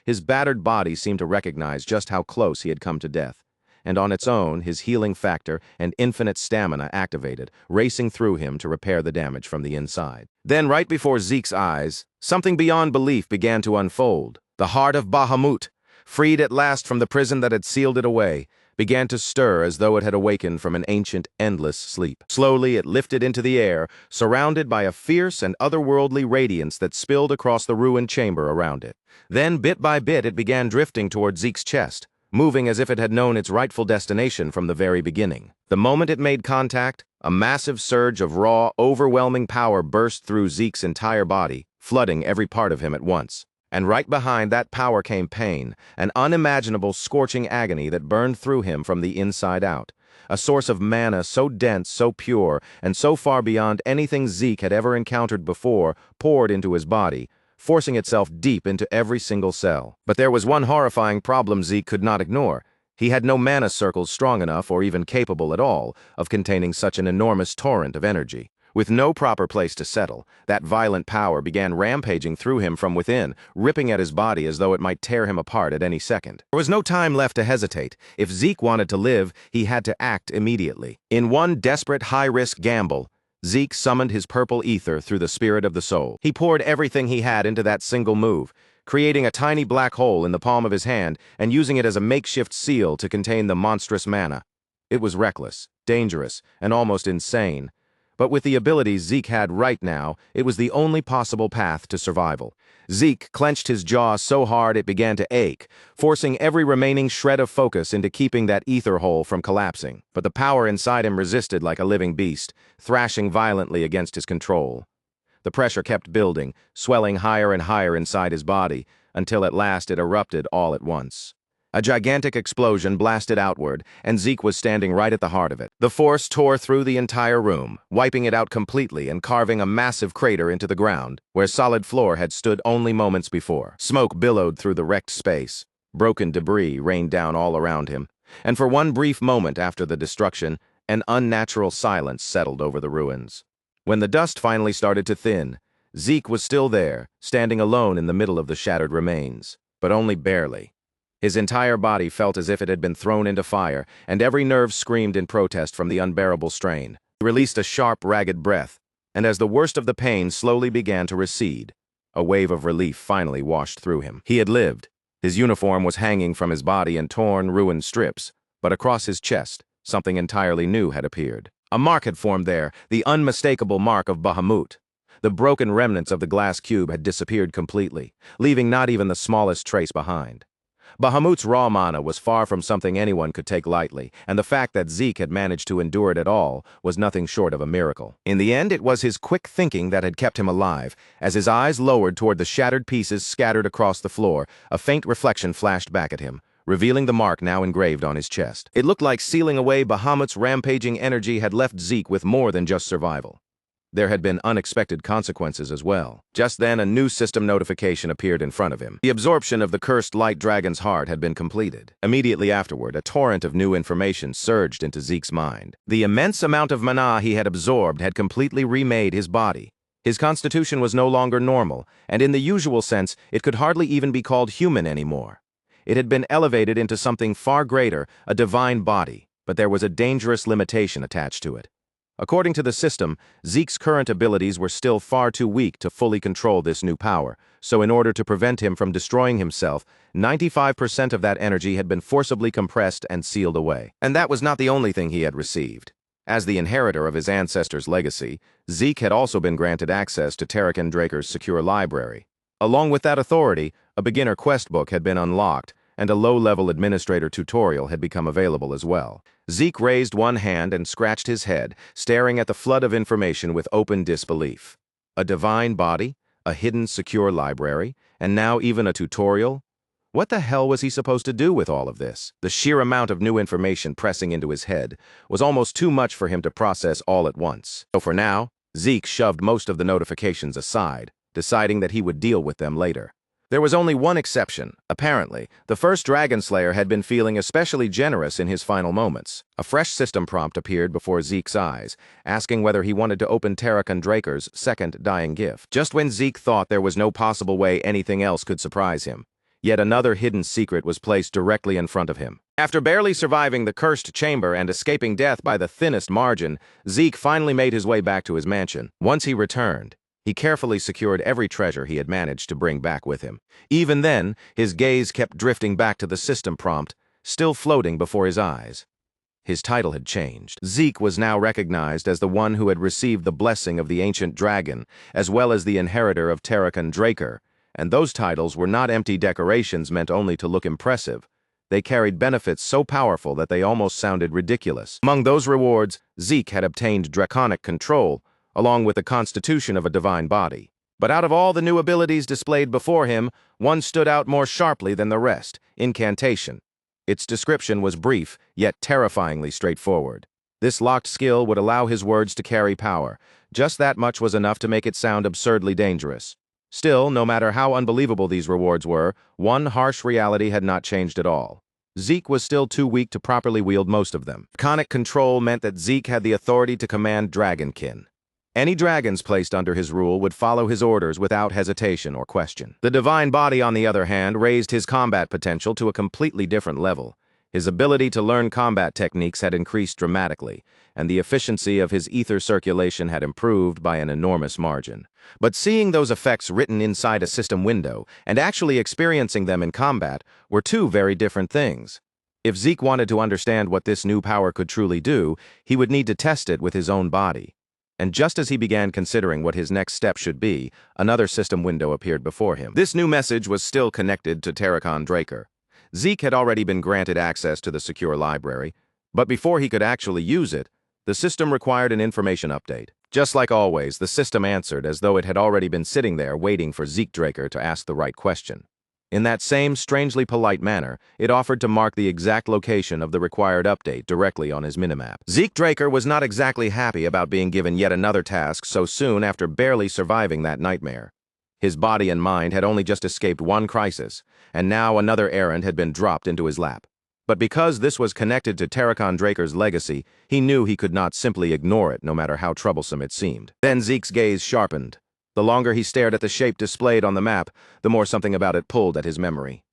His battered body seemed to recognize just how close he had come to death, and on its own, his healing factor and infinite stamina activated, racing through him to repair the damage from the inside. Then, right before Zeke's eyes, something beyond belief began to unfold. The heart of Bahamut, freed at last from the prison that had sealed it away, began to stir as though it had awakened from an ancient, endless sleep. Slowly, it lifted into the air, surrounded by a fierce and otherworldly radiance that spilled across the ruined chamber around it. Then, bit by bit, it began drifting toward Zeke's chest, moving as if it had known its rightful destination from the very beginning. The moment it made contact, a massive surge of raw, overwhelming power burst through Zeke's entire body, flooding every part of him at once. And right behind that power came pain, an unimaginable scorching agony that burned through him from the inside out. A source of mana so dense, so pure, and so far beyond anything Zeke had ever encountered before poured into his body, forcing itself deep into every single cell. But there was one horrifying problem Zeke could not ignore. He had no mana circles strong enough, or even capable at all, of containing such an enormous torrent of energy. With no proper place to settle, that violent power began rampaging through him from within, ripping at his body as though it might tear him apart at any second. There was no time left to hesitate. If Zeke wanted to live, he had to act immediately. In one desperate high-risk gamble, Zeke summoned his purple ether through the spirit of the soul. He poured everything he had into that single move, creating a tiny black hole in the palm of his hand and using it as a makeshift seal to contain the monstrous mana. It was reckless, dangerous, and almost insane. But with the abilities Zeke had right now, it was the only possible path to survival. Zeke clenched his jaw so hard it began to ache, forcing every remaining shred of focus into keeping that ether hole from collapsing. But the power inside him resisted like a living beast, thrashing violently against his control. The pressure kept building, swelling higher and higher inside his body, until at last it erupted all at once. A gigantic explosion blasted outward, and Zeke was standing right at the heart of it. The force tore through the entire room, wiping it out completely and carving a massive crater into the ground, where solid floor had stood only moments before. Smoke billowed through the wrecked space. Broken debris rained down all around him, and for one brief moment after the destruction, an unnatural silence settled over the ruins. When the dust finally started to thin, Zeke was still there, standing alone in the middle of the shattered remains, but only barely. His entire body felt as if it had been thrown into fire, and every nerve screamed in protest from the unbearable strain. He released a sharp, ragged breath, and as the worst of the pain slowly began to recede, a wave of relief finally washed through him. He had lived. His uniform was hanging from his body in torn, ruined strips, but across his chest, something entirely new had appeared. A mark had formed there, the unmistakable mark of Bahamut. The broken remnants of the glass cube had disappeared completely, leaving not even the smallest trace behind. Bahamut's raw mana was far from something anyone could take lightly, and the fact that Zeke had managed to endure it at all was nothing short of a miracle. In the end, it was his quick thinking that had kept him alive. As his eyes lowered toward the shattered pieces scattered across the floor, a faint reflection flashed back at him, revealing the mark now engraved on his chest. It looked like sealing away Bahamut's rampaging energy had left Zeke with more than just survival. There had been unexpected consequences as well. Just then, a new system notification appeared in front of him. The absorption of the cursed light dragon's heart had been completed. Immediately afterward, a torrent of new information surged into Zeke's mind. The immense amount of mana he had absorbed had completely remade his body. His constitution was no longer normal, and in the usual sense, it could hardly even be called human anymore. It had been elevated into something far greater, a divine body, but there was a dangerous limitation attached to it. According to the system, Zeke's current abilities were still far too weak to fully control this new power, so in order to prevent him from destroying himself, 95% of that energy had been forcibly compressed and sealed away. And that was not the only thing he had received. As the inheritor of his ancestors' legacy, Zeke had also been granted access to Zeke Draker's secure library. Along with that authority, a beginner quest book had been unlocked, and a low-level administrator tutorial had become available as well. Zeke raised one hand and scratched his head, staring at the flood of information with open disbelief. A divine body, a hidden secure library, and now even a tutorial? What the hell was he supposed to do with all of this? The sheer amount of new information pressing into his head was almost too much for him to process all at once. So for now, Zeke shoved most of the notifications aside, deciding that he would deal with them later. There was only one exception. Apparently, the first Dragonslayer had been feeling especially generous in his final moments. A fresh system prompt appeared before Zeke's eyes, asking whether he wanted to open Zeke Draker's second dying gift. Just when Zeke thought there was no possible way anything else could surprise him, yet another hidden secret was placed directly in front of him. After barely surviving the cursed chamber and escaping death by the thinnest margin, Zeke finally made his way back to his mansion. Once he returned, he carefully secured every treasure he had managed to bring back with him. Even then, his gaze kept drifting back to the system prompt, still floating before his eyes. His title had changed. Zeke was now recognized as the one who had received the blessing of the ancient dragon, as well as the inheritor of Zeke Draker, and those titles were not empty decorations meant only to look impressive. They carried benefits so powerful that they almost sounded ridiculous. Among those rewards, Zeke had obtained draconic control, along with the constitution of a divine body. But out of all the new abilities displayed before him, one stood out more sharply than the rest: incantation. Its description was brief, yet terrifyingly straightforward. This locked skill would allow his words to carry power. Just that much was enough to make it sound absurdly dangerous. Still, no matter how unbelievable these rewards were, one harsh reality had not changed at all. Zeke was still too weak to properly wield most of them. Draconic control meant that Zeke had the authority to command dragonkin. Any dragons placed under his rule would follow his orders without hesitation or question. The divine body, on the other hand, raised his combat potential to a completely different level. His ability to learn combat techniques had increased dramatically, and the efficiency of his ether circulation had improved by an enormous margin. But seeing those effects written inside a system window and actually experiencing them in combat were two very different things. If Zeke wanted to understand what this new power could truly do, he would need to test it with his own body. And just as he began considering what his next step should be, another system window appeared before him. This new message was still connected to Zeke Draker. Zeke had already been granted access to the secure library, but before he could actually use it, the system required an information update. Just like always, the system answered as though it had already been sitting there waiting for Zeke Draker to ask the right question. In that same strangely polite manner, it offered to mark the exact location of the required update directly on his minimap. Zeke Draker was not exactly happy about being given yet another task so soon after barely surviving that nightmare. His body and mind had only just escaped one crisis, and now another errand had been dropped into his lap. But because this was connected to Terracon Draker's legacy, he knew he could not simply ignore it no matter how troublesome it seemed. Then Zeke's gaze sharpened. The longer he stared at the shape displayed on the map, the more something about it pulled at his memory.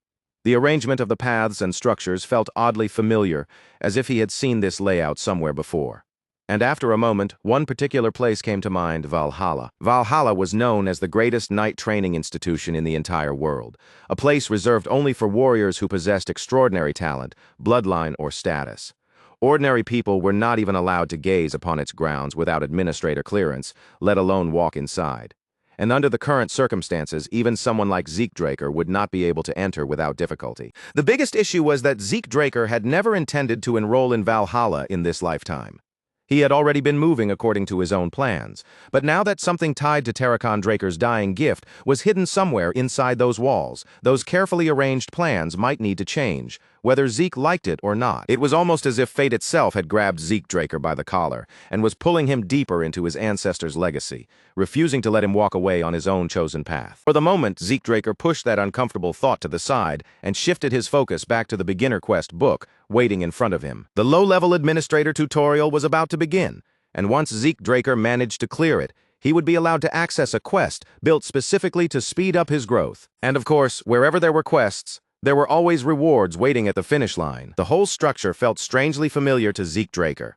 The arrangement of the paths and structures felt oddly familiar, as if he had seen this layout somewhere before. And after a moment, one particular place came to mind: Valhalla. Valhalla was known as the greatest knight training institution in the entire world, a place reserved only for warriors who possessed extraordinary talent, bloodline, or status. Ordinary people were not even allowed to gaze upon its grounds without administrator clearance, let alone walk inside. And under the current circumstances, even someone like Zeke Draker would not be able to enter without difficulty. The biggest issue was that Zeke Draker had never intended to enroll in Valhalla in this lifetime. He had already been moving according to his own plans, but now that something tied to Terracon Draker's dying gift was hidden somewhere inside those walls, those carefully arranged plans might need to change, whether Zeke liked it or not. It was almost as if fate itself had grabbed Zeke Draker by the collar and was pulling him deeper into his ancestors' legacy, refusing to let him walk away on his own chosen path. For the moment, Zeke Draker pushed that uncomfortable thought to the side and shifted his focus back to the beginner quest book waiting in front of him. The low-level administrator tutorial was about to begin, and once Zeke Draker managed to clear it, he would be allowed to access a quest built specifically to speed up his growth. And of course, wherever there were quests, there were always rewards waiting at the finish line. The whole structure felt strangely familiar to Zeke Draker.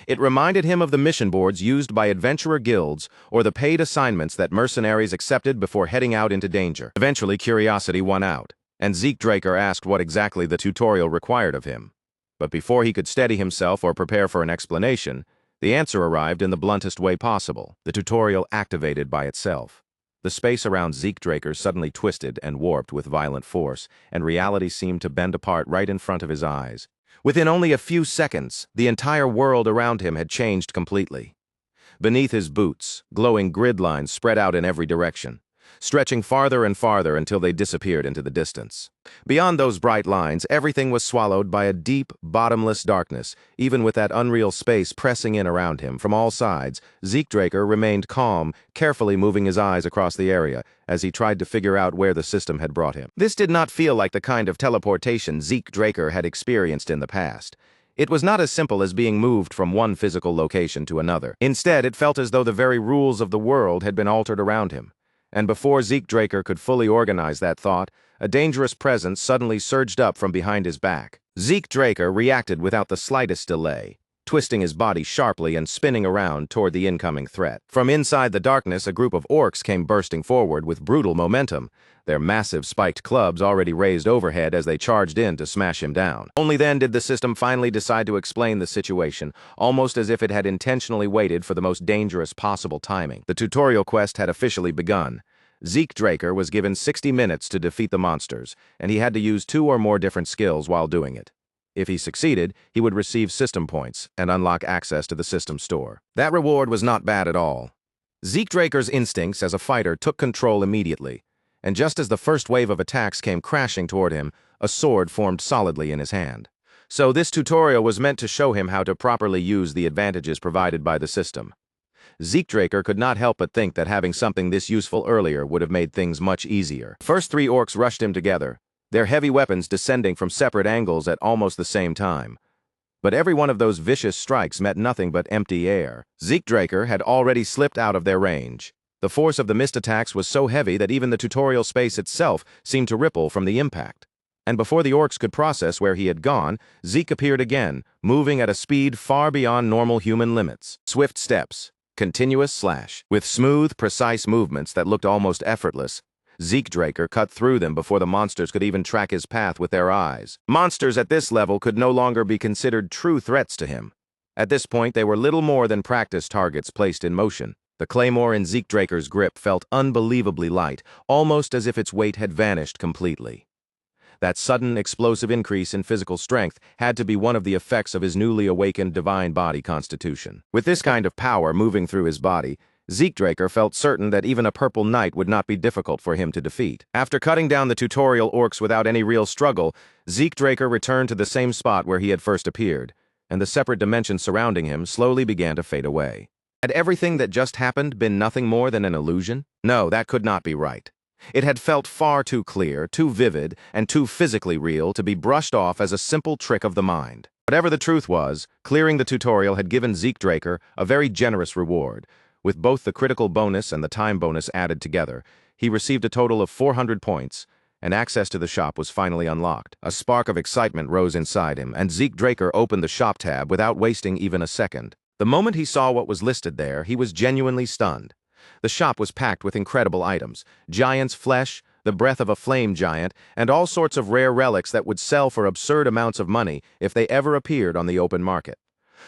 It reminded him of the mission boards used by adventurer guilds or the paid assignments that mercenaries accepted before heading out into danger. Eventually, curiosity won out, and Zeke Draker asked what exactly the tutorial required of him. But before he could steady himself or prepare for an explanation, the answer arrived in the bluntest way possible. The tutorial activated by itself. The space around Zeke Draker suddenly twisted and warped with violent force, and reality seemed to bend apart right in front of his eyes. Within only a few seconds, the entire world around him had changed completely. Beneath his boots, glowing grid lines spread out in every direction, stretching farther and farther until they disappeared into the distance. Beyond those bright lines, everything was swallowed by a deep, bottomless darkness. Even with that unreal space pressing in around him from all sides, Zeke Draker remained calm, carefully moving his eyes across the area as he tried to figure out where the system had brought him. This did not feel like the kind of teleportation Zeke Draker had experienced in the past. It was not as simple as being moved from one physical location to another. Instead, it felt as though the very rules of the world had been altered around him. And before Zeke Draker could fully organize that thought, a dangerous presence suddenly surged up from behind his back. Zeke Draker reacted without the slightest delay, twisting his body sharply and spinning around toward the incoming threat. From inside the darkness, a group of orcs came bursting forward with brutal momentum, their massive spiked clubs already raised overhead as they charged in to smash him down. Only then did the system finally decide to explain the situation, almost as if it had intentionally waited for the most dangerous possible timing. The tutorial quest had officially begun. Zeke Draker was given 60 minutes to defeat the monsters, and he had to use 2 or more different skills while doing it. If he succeeded, he would receive system points and unlock access to the system store. That reward was not bad at all. Zeke Draker's instincts as a fighter took control immediately, and just as the first wave of attacks came crashing toward him, a sword formed solidly in his hand. So this tutorial was meant to show him how to properly use the advantages provided by the system. Zeke Draker could not help but think that having something this useful earlier would have made things much easier. First 3 orcs rushed him together, their heavy weapons descending from separate angles at almost the same time. But every one of those vicious strikes met nothing but empty air. Zeke Draker had already slipped out of their range. The force of the missed attacks was so heavy that even the tutorial space itself seemed to ripple from the impact. And before the orcs could process where he had gone, Zeke appeared again, moving at a speed far beyond normal human limits. Swift steps, continuous slash. With smooth, precise movements that looked almost effortless, Zeke Draker cut through them before the monsters could even track his path with their eyes. Monsters at this level could no longer be considered true threats to him. At this point, they were little more than practice targets placed in motion. The claymore in Zeke Draker's grip felt unbelievably light, almost as if its weight had vanished completely. That sudden, explosive increase in physical strength had to be one of the effects of his newly awakened divine body constitution. With this kind of power moving through his body, Zeke Draker felt certain that even a purple knight would not be difficult for him to defeat. After cutting down the tutorial orcs without any real struggle, Zeke Draker returned to the same spot where he had first appeared, and the separate dimensions surrounding him slowly began to fade away. Had everything that just happened been nothing more than an illusion? No, that could not be right. It had felt far too clear, too vivid, and too physically real to be brushed off as a simple trick of the mind. Whatever the truth was, clearing the tutorial had given Zeke Draker a very generous reward. With both the critical bonus and the time bonus added together, he received a total of 400 points, and access to the shop was finally unlocked. A spark of excitement rose inside him, and Zeke Draker opened the shop tab without wasting even a second. The moment he saw what was listed there, he was genuinely stunned. The shop was packed with incredible items: giant's flesh, the breath of a flame giant, and all sorts of rare relics that would sell for absurd amounts of money if they ever appeared on the open market.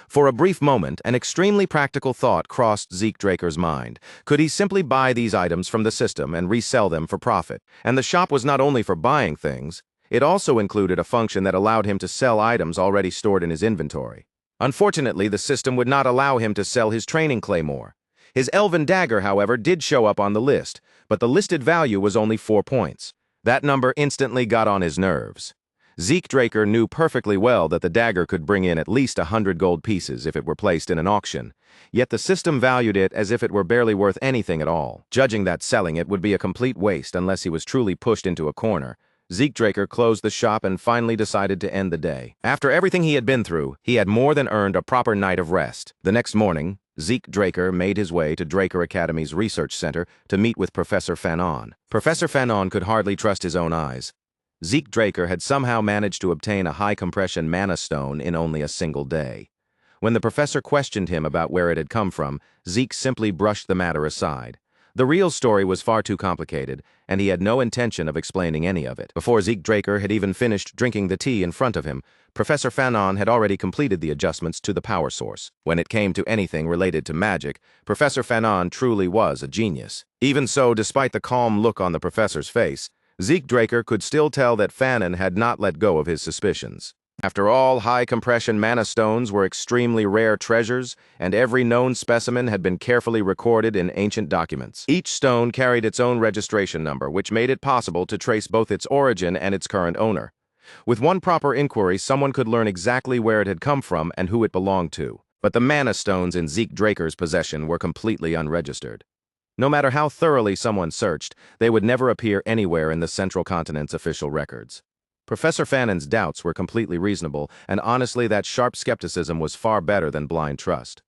For a brief moment, an extremely practical thought crossed Zeke Draker's mind. Could he simply buy these items from the system and resell them for profit? And the shop was not only for buying things, it also included a function that allowed him to sell items already stored in his inventory. Unfortunately, the system would not allow him to sell his training claymore. His elven dagger, however, did show up on the list, but the listed value was only 4 points. That number instantly got on his nerves. Zeke Draker knew perfectly well that the dagger could bring in at least 100 gold pieces if it were placed in an auction, yet the system valued it as if it were barely worth anything at all. Judging that selling it would be a complete waste unless he was truly pushed into a corner, Zeke Draker closed the shop and finally decided to end the day. After everything he had been through, he had more than earned a proper night of rest. The next morning, Zeke Draker made his way to Draker Academy's research center to meet with Professor Fanon. Professor Fanon could hardly trust his own eyes. Zeke Draker had somehow managed to obtain a high-compression mana stone in only a single day. When the professor questioned him about where it had come from, Zeke simply brushed the matter aside. The real story was far too complicated, and he had no intention of explaining any of it. Before Zeke Draker had even finished drinking the tea in front of him, Professor Fanon had already completed the adjustments to the power source. When it came to anything related to magic, Professor Fanon truly was a genius. Even so, despite the calm look on the professor's face, Zeke Draker could still tell that Fanon had not let go of his suspicions. After all, high-compression mana stones were extremely rare treasures, and every known specimen had been carefully recorded in ancient documents. Each stone carried its own registration number, which made it possible to trace both its origin and its current owner. With one proper inquiry, someone could learn exactly where it had come from and who it belonged to. But the mana stones in Zeke Draker's possession were completely unregistered. No matter how thoroughly someone searched, they would never appear anywhere in the Central Continent's official records. Professor Fanon's doubts were completely reasonable, and honestly, that sharp skepticism was far better than blind trust.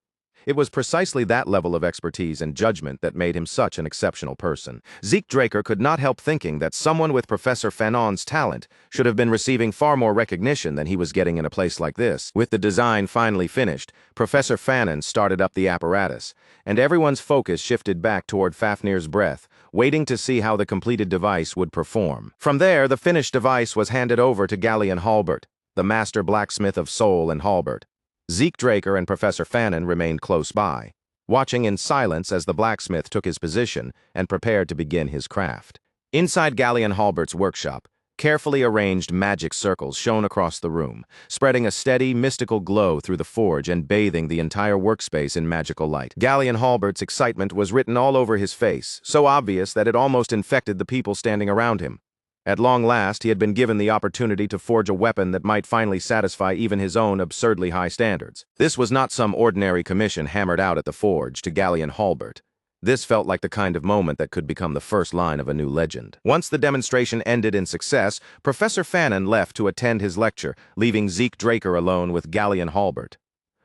It was precisely that level of expertise and judgment that made him such an exceptional person. Zeke Draker could not help thinking that someone with Professor Fanon's talent should have been receiving far more recognition than he was getting in a place like this. With the design finally finished, Professor Fanon started up the apparatus, and everyone's focus shifted back toward Fafnir's breath, waiting to see how the completed device would perform. From there, the finished device was handed over to Galleon Halbert, the master blacksmith of Soul and Halbert. Zeke Draker and Professor Fanon remained close by, watching in silence as the blacksmith took his position and prepared to begin his craft. Inside Galleon Halbert's workshop, carefully arranged magic circles shone across the room, spreading a steady, mystical glow through the forge and bathing the entire workspace in magical light. Galleon Halbert's excitement was written all over his face, so obvious that it almost infected the people standing around him. At long last, he had been given the opportunity to forge a weapon that might finally satisfy even his own absurdly high standards. This was not some ordinary commission hammered out at the forge to Galleon Halbert. This felt like the kind of moment that could become the first line of a new legend. Once the demonstration ended in success, Professor Fanon left to attend his lecture, leaving Zeke Draker alone with Galleon Halbert.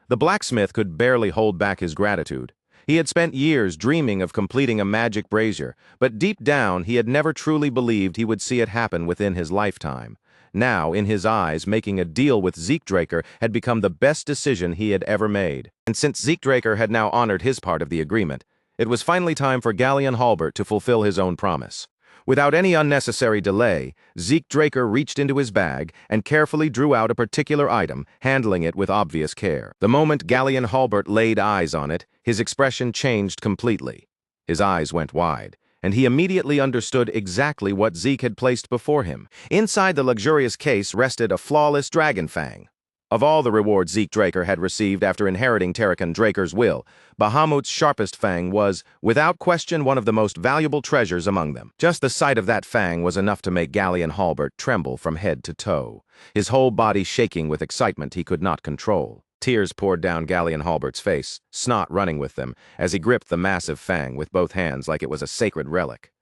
The blacksmith could barely hold back his gratitude. He had spent years dreaming of completing a magic brazier, but deep down he had never truly believed he would see it happen within his lifetime. Now, in his eyes, making a deal with Zeke Draker had become the best decision he had ever made. And since Zeke Draker had now honored his part of the agreement, it was finally time for Galleon Halbert to fulfill his own promise. Without any unnecessary delay, Zeke Draker reached into his bag and carefully drew out a particular item, handling it with obvious care. The moment Galleon Halbert laid eyes on it, his expression changed completely. His eyes went wide, and he immediately understood exactly what Zeke had placed before him. Inside the luxurious case rested a flawless dragon fang. Of all the rewards Zeke Draker had received after inheriting Terrakan Draker's will, Bahamut's sharpest fang was, without question, one of the most valuable treasures among them. Just the sight of that fang was enough to make Galleon Halbert tremble from head to toe, his whole body shaking with excitement he could not control. Tears poured down Galleon Halbert's face, snot running with them, as he gripped the massive fang with both hands like it was a sacred relic.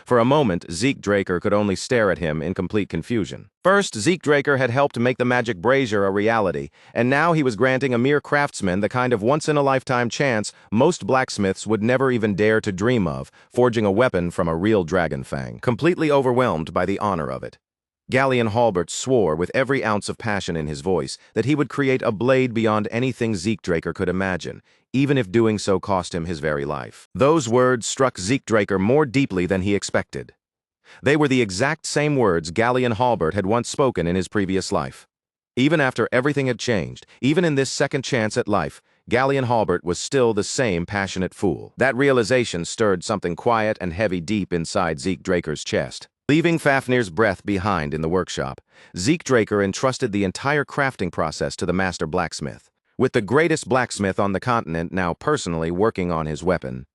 For a moment, Zeke Draker could only stare at him in complete confusion. First, Zeke Draker had helped make the magic brazier a reality, and now he was granting a mere craftsman the kind of once-in-a-lifetime chance most blacksmiths would never even dare to dream of, forging a weapon from a real dragon fang. Completely overwhelmed by the honor of it, Galleon Halbert swore with every ounce of passion in his voice that he would create a blade beyond anything Zeke Draker could imagine, even if doing so cost him his very life. Those words struck Zeke Draker more deeply than he expected. They were the exact same words Galleon Halbert had once spoken in his previous life. Even after everything had changed, even in this second chance at life, Galleon Halbert was still the same passionate fool. That realization stirred something quiet and heavy deep inside Zeke Draker's chest. Leaving Fafnir's breath behind in the workshop, Zeke Draker entrusted the entire crafting process to the master blacksmith. With the greatest blacksmith on the continent now personally working on his weapon,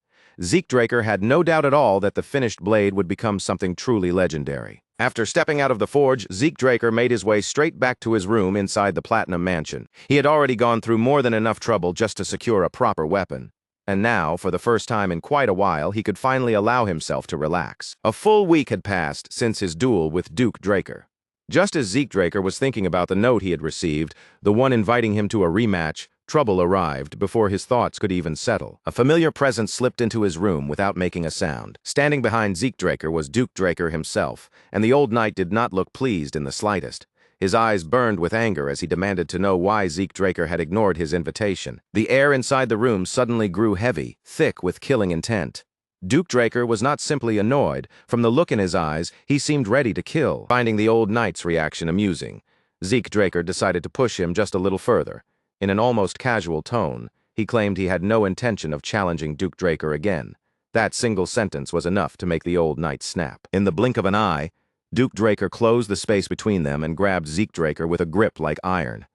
Zeke Draker had no doubt at all that the finished blade would become something truly legendary. After stepping out of the forge, Zeke Draker made his way straight back to his room inside the Platinum Mansion. He had already gone through more than enough trouble just to secure a proper weapon. And now, for the first time in quite a while, he could finally allow himself to relax. A full week had passed since his duel with Duke Draker. Just as Zeke Draker was thinking about the note he had received, the one inviting him to a rematch, trouble arrived before his thoughts could even settle. A familiar presence slipped into his room without making a sound. Standing behind Zeke Draker was Duke Draker himself, and the old knight did not look pleased in the slightest. His eyes burned with anger as he demanded to know why Zeke Draker had ignored his invitation. The air inside the room suddenly grew heavy, thick with killing intent. Duke Draker was not simply annoyed. From the look in his eyes, he seemed ready to kill. Finding the old knight's reaction amusing, Zeke Draker decided to push him just a little further. In an almost casual tone, he claimed he had no intention of challenging Duke Draker again. That single sentence was enough to make the old knight snap. In the blink of an eye, Duke Draker closed the space between them and grabbed Zeke Draker with a grip like iron.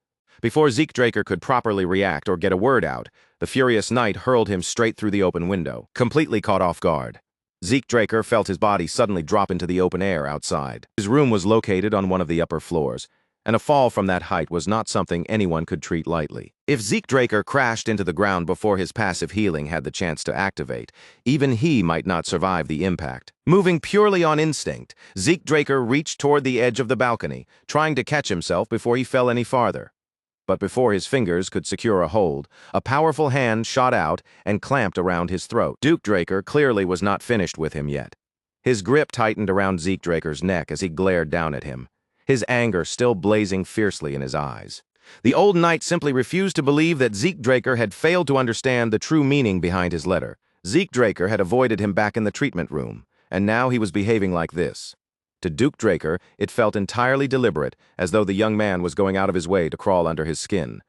Before Zeke Draker could properly react or get a word out, the furious knight hurled him straight through the open window, completely caught off guard. Zeke Draker felt his body suddenly drop into the open air outside. His room was located on one of the upper floors, and a fall from that height was not something anyone could treat lightly. If Zeke Draker crashed into the ground before his passive healing had the chance to activate, even he might not survive the impact. Moving purely on instinct, Zeke Draker reached toward the edge of the balcony, trying to catch himself before he fell any farther. But before his fingers could secure a hold, a powerful hand shot out and clamped around his throat. Duke Draker clearly was not finished with him yet. His grip tightened around Zeke Draker's neck as he glared down at him, his anger still blazing fiercely in his eyes. The old knight simply refused to believe that Zeke Draker had failed to understand the true meaning behind his letter. Zeke Draker had avoided him back in the treatment room, and now he was behaving like this. To Duke Draker, it felt entirely deliberate, as though the young man was going out of his way to crawl under his skin.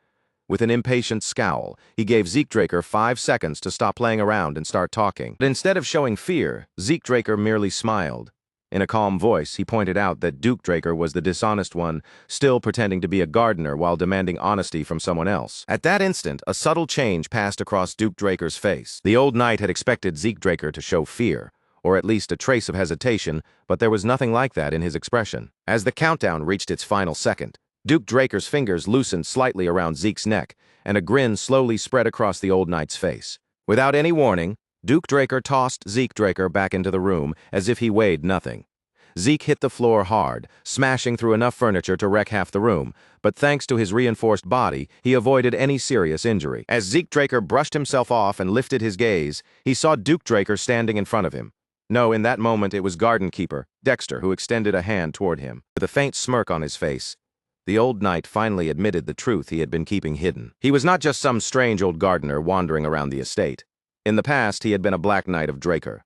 With an impatient scowl, he gave Zeke Draker 5 seconds to stop playing around and start talking. But instead of showing fear, Zeke Draker merely smiled. In a calm voice, he pointed out that Duke Draker was the dishonest one, still pretending to be a gardener while demanding honesty from someone else. At that instant, a subtle change passed across Duke Draker's face. The old knight had expected Zeke Draker to show fear, or at least a trace of hesitation, but there was nothing like that in his expression. As the countdown reached its final second, Duke Draker's fingers loosened slightly around Zeke's neck, and a grin slowly spread across the old knight's face. Without any warning, Duke Draker tossed Zeke Draker back into the room as if he weighed nothing. Zeke hit the floor hard, smashing through enough furniture to wreck half the room, but thanks to his reinforced body, he avoided any serious injury. As Zeke Draker brushed himself off and lifted his gaze, he saw Duke Draker standing in front of him. No, in that moment it was garden keeper, Dexter, who extended a hand toward him. With a faint smirk on his face, the old knight finally admitted the truth he had been keeping hidden. He was not just some strange old gardener wandering around the estate. In the past, he had been a Black Knight of Draker.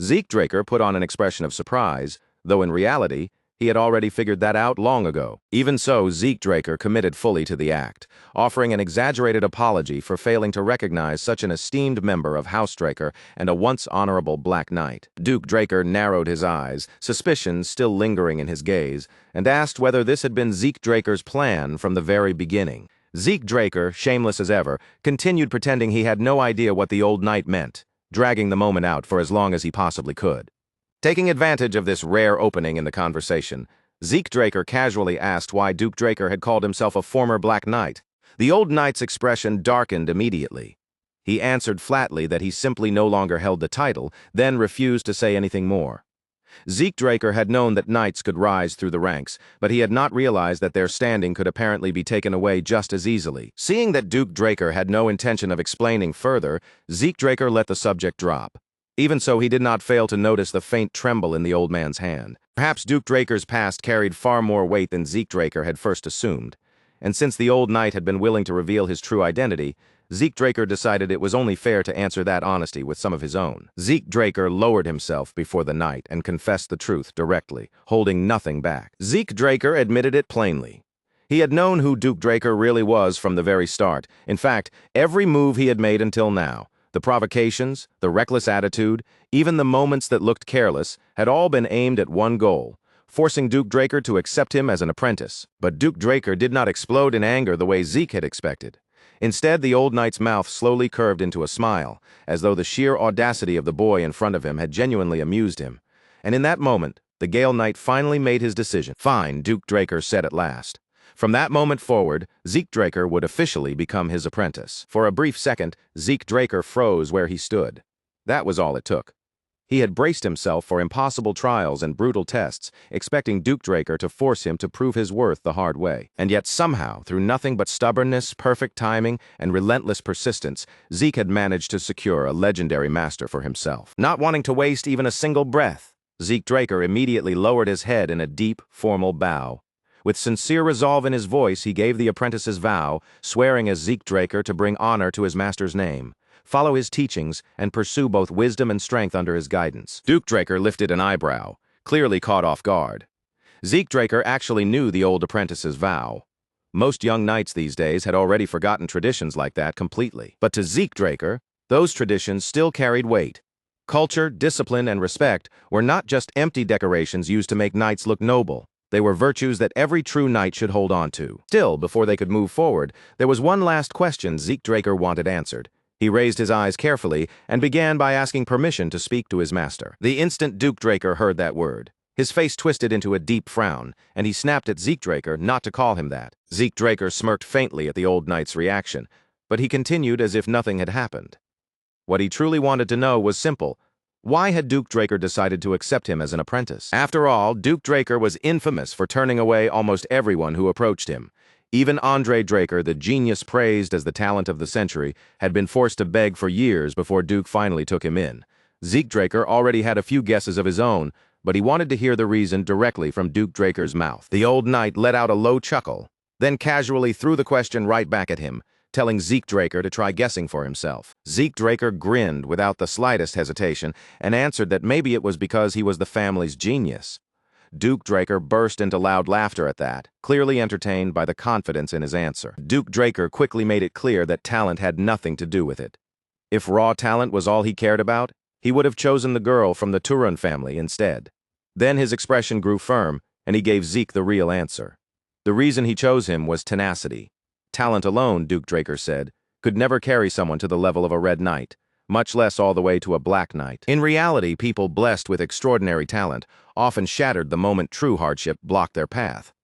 Zeke Draker put on an expression of surprise, though in reality, He had already figured that out long ago. Even so, Zeke Draker committed fully to the act, offering an exaggerated apology for failing to recognize such an esteemed member of House Draker and a once honorable Black Knight. Duke Draker narrowed his eyes, suspicion still lingering in his gaze, and asked whether this had been Zeke Draker's plan from the very beginning. Zeke Draker, shameless as ever, continued pretending he had no idea what the old knight meant, dragging the moment out for as long as he possibly could. Taking advantage of this rare opening in the conversation, Zeke Draker casually asked why Duke Draker had called himself a former Black Knight. The old knight's expression darkened immediately. He answered flatly that he simply no longer held the title, then refused to say anything more. Zeke Draker had known that knights could rise through the ranks, but he had not realized that their standing could apparently be taken away just as easily. Seeing that Duke Draker had no intention of explaining further, Zeke Draker let the subject drop. Even so, he did not fail to notice the faint tremble in the old man's hand. Perhaps Duke Draker's past carried far more weight than Zeke Draker had first assumed, and since the old knight had been willing to reveal his true identity, Zeke Draker decided it was only fair to answer that honesty with some of his own. Zeke Draker lowered himself before the knight and confessed the truth directly, holding nothing back. Zeke Draker admitted it plainly. He had known who Duke Draker really was from the very start. In fact, every move he had made until now, the provocations, the reckless attitude, even the moments that looked careless, had all been aimed at one goal, forcing Duke Draker to accept him as an apprentice. But Duke Draker did not explode in anger the way Zeke had expected. Instead, the old knight's mouth slowly curved into a smile, as though the sheer audacity of the boy in front of him had genuinely amused him. And in that moment, the Gale Knight finally made his decision. "Fine," Duke Draker said at last. From that moment forward, Zeke Draker would officially become his apprentice. For a brief second, Zeke Draker froze where he stood. That was all it took. He had braced himself for impossible trials and brutal tests, expecting Duke Draker to force him to prove his worth the hard way. And yet somehow, through nothing but stubbornness, perfect timing, and relentless persistence, Zeke had managed to secure a legendary master for himself. Not wanting to waste even a single breath, Zeke Draker immediately lowered his head in a deep, formal bow. With sincere resolve in his voice, he gave the apprentice's vow, swearing as Zeke Draker to bring honor to his master's name, follow his teachings, and pursue both wisdom and strength under his guidance. Duke Draker lifted an eyebrow, clearly caught off guard. Zeke Draker actually knew the old apprentice's vow. Most young knights these days had already forgotten traditions like that completely. But to Zeke Draker, those traditions still carried weight. Culture, discipline, and respect were not just empty decorations used to make knights look noble. They were virtues that every true knight should hold on to. Still, before they could move forward, there was one last question Zeke Draker wanted answered. He raised his eyes carefully and began by asking permission to speak to his master. The instant Duke Draker heard that word, his face twisted into a deep frown, and he snapped at Zeke Draker not to call him that. Zeke Draker smirked faintly at the old knight's reaction, but he continued as if nothing had happened. What he truly wanted to know was simple. Why had Duke Draker decided to accept him as an apprentice? After all, Duke Draker was infamous for turning away almost everyone who approached him. Even Andre Draker, the genius praised as the talent of the century, had been forced to beg for years before Duke finally took him in. Zeke Draker already had a few guesses of his own, but he wanted to hear the reason directly from Duke Draker's mouth. The old knight let out a low chuckle, then casually threw the question right back at him, telling Zeke Draker to try guessing for himself. Zeke Draker grinned without the slightest hesitation and answered that maybe it was because he was the family's genius. Duke Draker burst into loud laughter at that, clearly entertained by the confidence in his answer. Duke Draker quickly made it clear that talent had nothing to do with it. If raw talent was all he cared about, he would have chosen the girl from the Turun family instead. Then his expression grew firm, and he gave Zeke the real answer. The reason he chose him was tenacity. Talent alone, Duke Draker said, could never carry someone to the level of a Red Knight, much less all the way to a Black Knight. In reality, people blessed with extraordinary talent often shattered the moment true hardship blocked their path.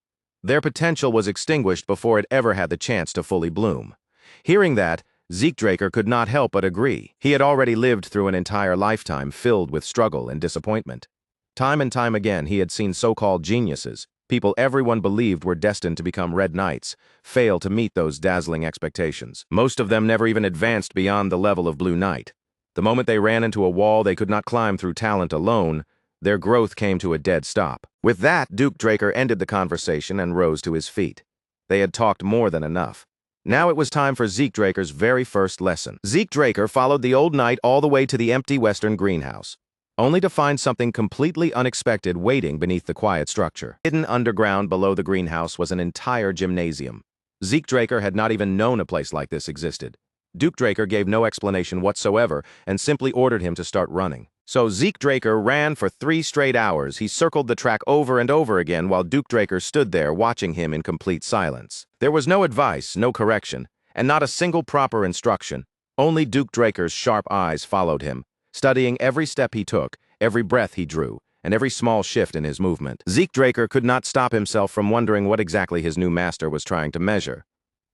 Their potential was extinguished before it ever had the chance to fully bloom. Hearing that, Zeke Draker could not help but agree. He had already lived through an entire lifetime filled with struggle and disappointment. Time and time again, he had seen so-called geniuses, people everyone believed were destined to become Red Knights, fail to meet those dazzling expectations. Most of them never even advanced beyond the level of Blue Knight. The moment they ran into a wall they could not climb through talent alone, their growth came to a dead stop. With that, Duke Draker ended the conversation and rose to his feet. They had talked more than enough. Now it was time for Zeke Draker's very first lesson. Zeke Draker followed the old knight all the way to the empty western greenhouse. only to find something completely unexpected waiting beneath the quiet structure. Hidden underground below the greenhouse was an entire gymnasium. Zeke Draker had not even known a place like this existed. Duke Draker gave no explanation whatsoever and simply ordered him to start running. So Zeke Draker ran for 3 straight hours. He circled the track over and over again while Duke Draker stood there watching him in complete silence. There was no advice, no correction, and not a single proper instruction. Only Duke Draker's sharp eyes followed him, studying every step he took, every breath he drew, and every small shift in his movement. Zeke Draker could not stop himself from wondering what exactly his new master was trying to measure.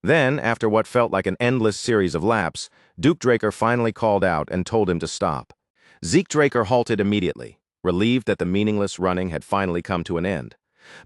Then, after what felt like an endless series of laps, Duke Draker finally called out and told him to stop. Zeke Draker halted immediately, relieved that the meaningless running had finally come to an end.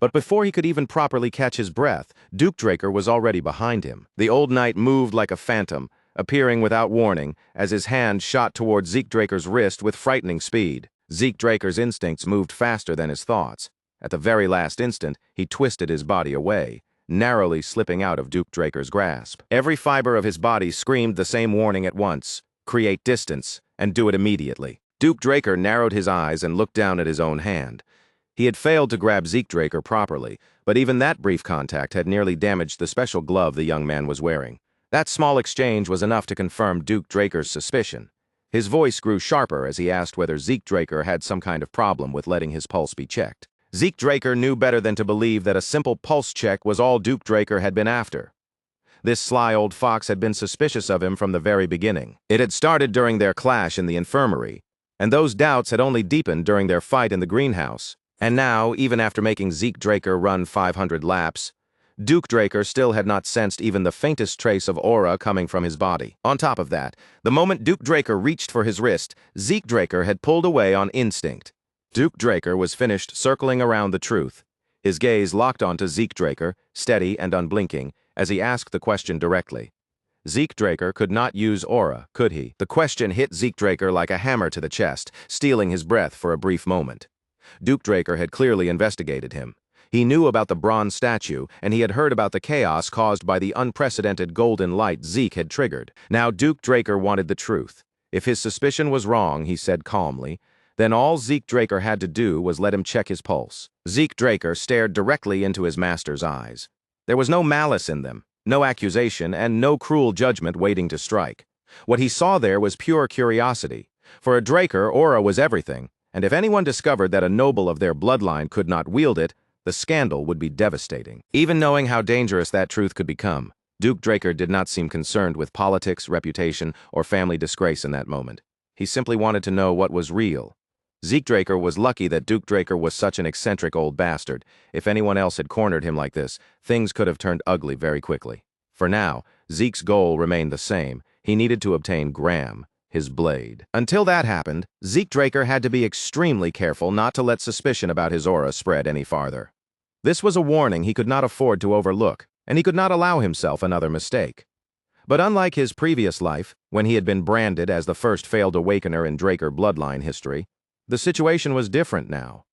But before he could even properly catch his breath, Duke Draker was already behind him. The old knight moved like a phantom, appearing without warning as his hand shot toward Zeke Draker's wrist with frightening speed. Zeke Draker's instincts moved faster than his thoughts. At the very last instant, he twisted his body away, narrowly slipping out of Duke Draker's grasp. Every fiber of his body screamed the same warning at once: create distance, and do it immediately. Duke Draker narrowed his eyes and looked down at his own hand. He had failed to grab Zeke Draker properly, but even that brief contact had nearly damaged the special glove the young man was wearing. That small exchange was enough to confirm Duke Draker's suspicion. His voice grew sharper as he asked whether Zeke Draker had some kind of problem with letting his pulse be checked. Zeke Draker knew better than to believe that a simple pulse check was all Duke Draker had been after. This sly old fox had been suspicious of him from the very beginning. It had started during their clash in the infirmary, and those doubts had only deepened during their fight in the greenhouse. And now, even after making Zeke Draker run 500 laps, Duke Draker still had not sensed even the faintest trace of aura coming from his body. On top of that, the moment Duke Draker reached for his wrist, Zeke Draker had pulled away on instinct. Duke Draker was finished circling around the truth. His gaze locked onto Zeke Draker, steady and unblinking, as he asked the question directly. Zeke Draker could not use aura, could he? The question hit Zeke Draker like a hammer to the chest, stealing his breath for a brief moment. Duke Draker had clearly investigated him. He knew about the bronze statue, and he had heard about the chaos caused by the unprecedented golden light Zeke had triggered. Now Duke Draker wanted the truth. If his suspicion was wrong, he said calmly, then all Zeke Draker had to do was let him check his pulse. Zeke Draker stared directly into his master's eyes. There was no malice in them, no accusation, and no cruel judgment waiting to strike. What he saw there was pure curiosity. For a Draker, aura was everything, and if anyone discovered that a noble of their bloodline could not wield it, the scandal would be devastating. Even knowing how dangerous that truth could become, Duke Draker did not seem concerned with politics, reputation, or family disgrace in that moment. He simply wanted to know what was real. Zeke Draker was lucky that Duke Draker was such an eccentric old bastard. If anyone else had cornered him like this, things could have turned ugly very quickly. For now, Zeke's goal remained the same. He needed to obtain Graham, his blade. Until that happened, Zeke Draker had to be extremely careful not to let suspicion about his aura spread any farther. This was a warning he could not afford to overlook, and he could not allow himself another mistake. But unlike his previous life, when he had been branded as the first failed awakener in Draker bloodline history, the situation was different now.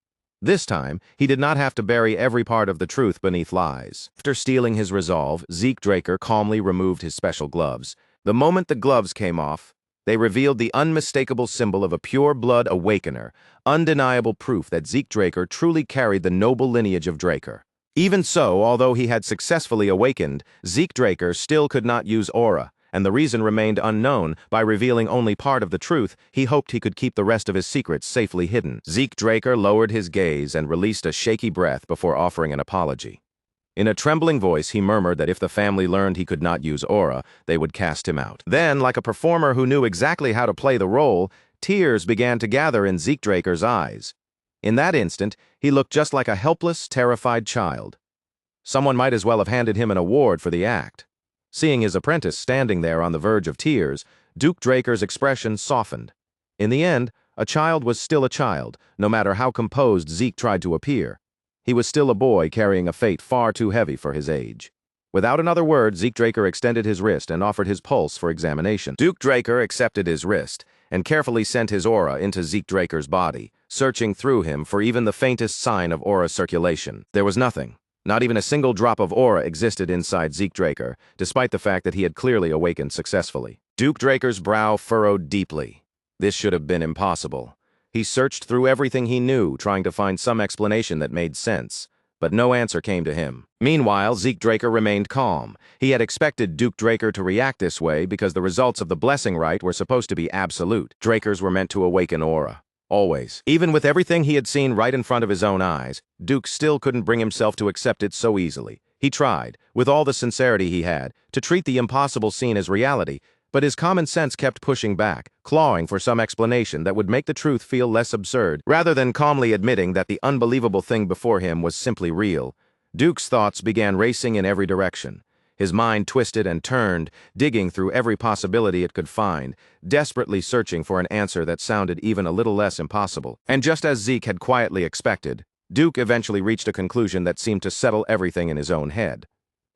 This time, he did not have to bury every part of the truth beneath lies. After steeling his resolve, Zeke Draker calmly removed his special gloves. The moment the gloves came off, they revealed the unmistakable symbol of a pure-blood awakener, undeniable proof that Zeke Draker truly carried the noble lineage of Draker. Even so, although he had successfully awakened, Zeke Draker still could not use aura, and the reason remained unknown. By revealing only part of the truth, he hoped he could keep the rest of his secrets safely hidden. Zeke Draker lowered his gaze and released a shaky breath before offering an apology. In a trembling voice, he murmured that if the family learned he could not use aura, they would cast him out. Then, like a performer who knew exactly how to play the role, tears began to gather in Zeke Draker's eyes. In that instant, he looked just like a helpless, terrified child. Someone might as well have handed him an award for the act. Seeing his apprentice standing there on the verge of tears, Duke Draker's expression softened. In the end, a child was still a child, no matter how composed Zeke tried to appear. He was still a boy carrying a fate far too heavy for his age. Without another word, Zeke Draker extended his wrist and offered his pulse for examination. Duke Draker accepted his wrist and carefully sent his aura into Zeke Draker's body, searching through him for even the faintest sign of aura circulation. There was nothing. Not even a single drop of aura existed inside Zeke Draker, despite the fact that he had clearly awakened successfully. Duke Draker's brow furrowed deeply. This should have been impossible. He searched through everything he knew, trying to find some explanation that made sense. But no answer came to him. Meanwhile, Zeke Draker remained calm. He had expected Duke Draker to react this way because the results of the blessing rite were supposed to be absolute. Drakers were meant to awaken aura. Always. Even with everything he had seen right in front of his own eyes, Duke still couldn't bring himself to accept it so easily. He tried, with all the sincerity he had, to treat the impossible scene as reality, but his common sense kept pushing back, clawing for some explanation that would make the truth feel less absurd. Rather than calmly admitting that the unbelievable thing before him was simply real, Duke's thoughts began racing in every direction. His mind twisted and turned, digging through every possibility it could find, desperately searching for an answer that sounded even a little less impossible. And just as Zeke had quietly expected, Duke eventually reached a conclusion that seemed to settle everything in his own head.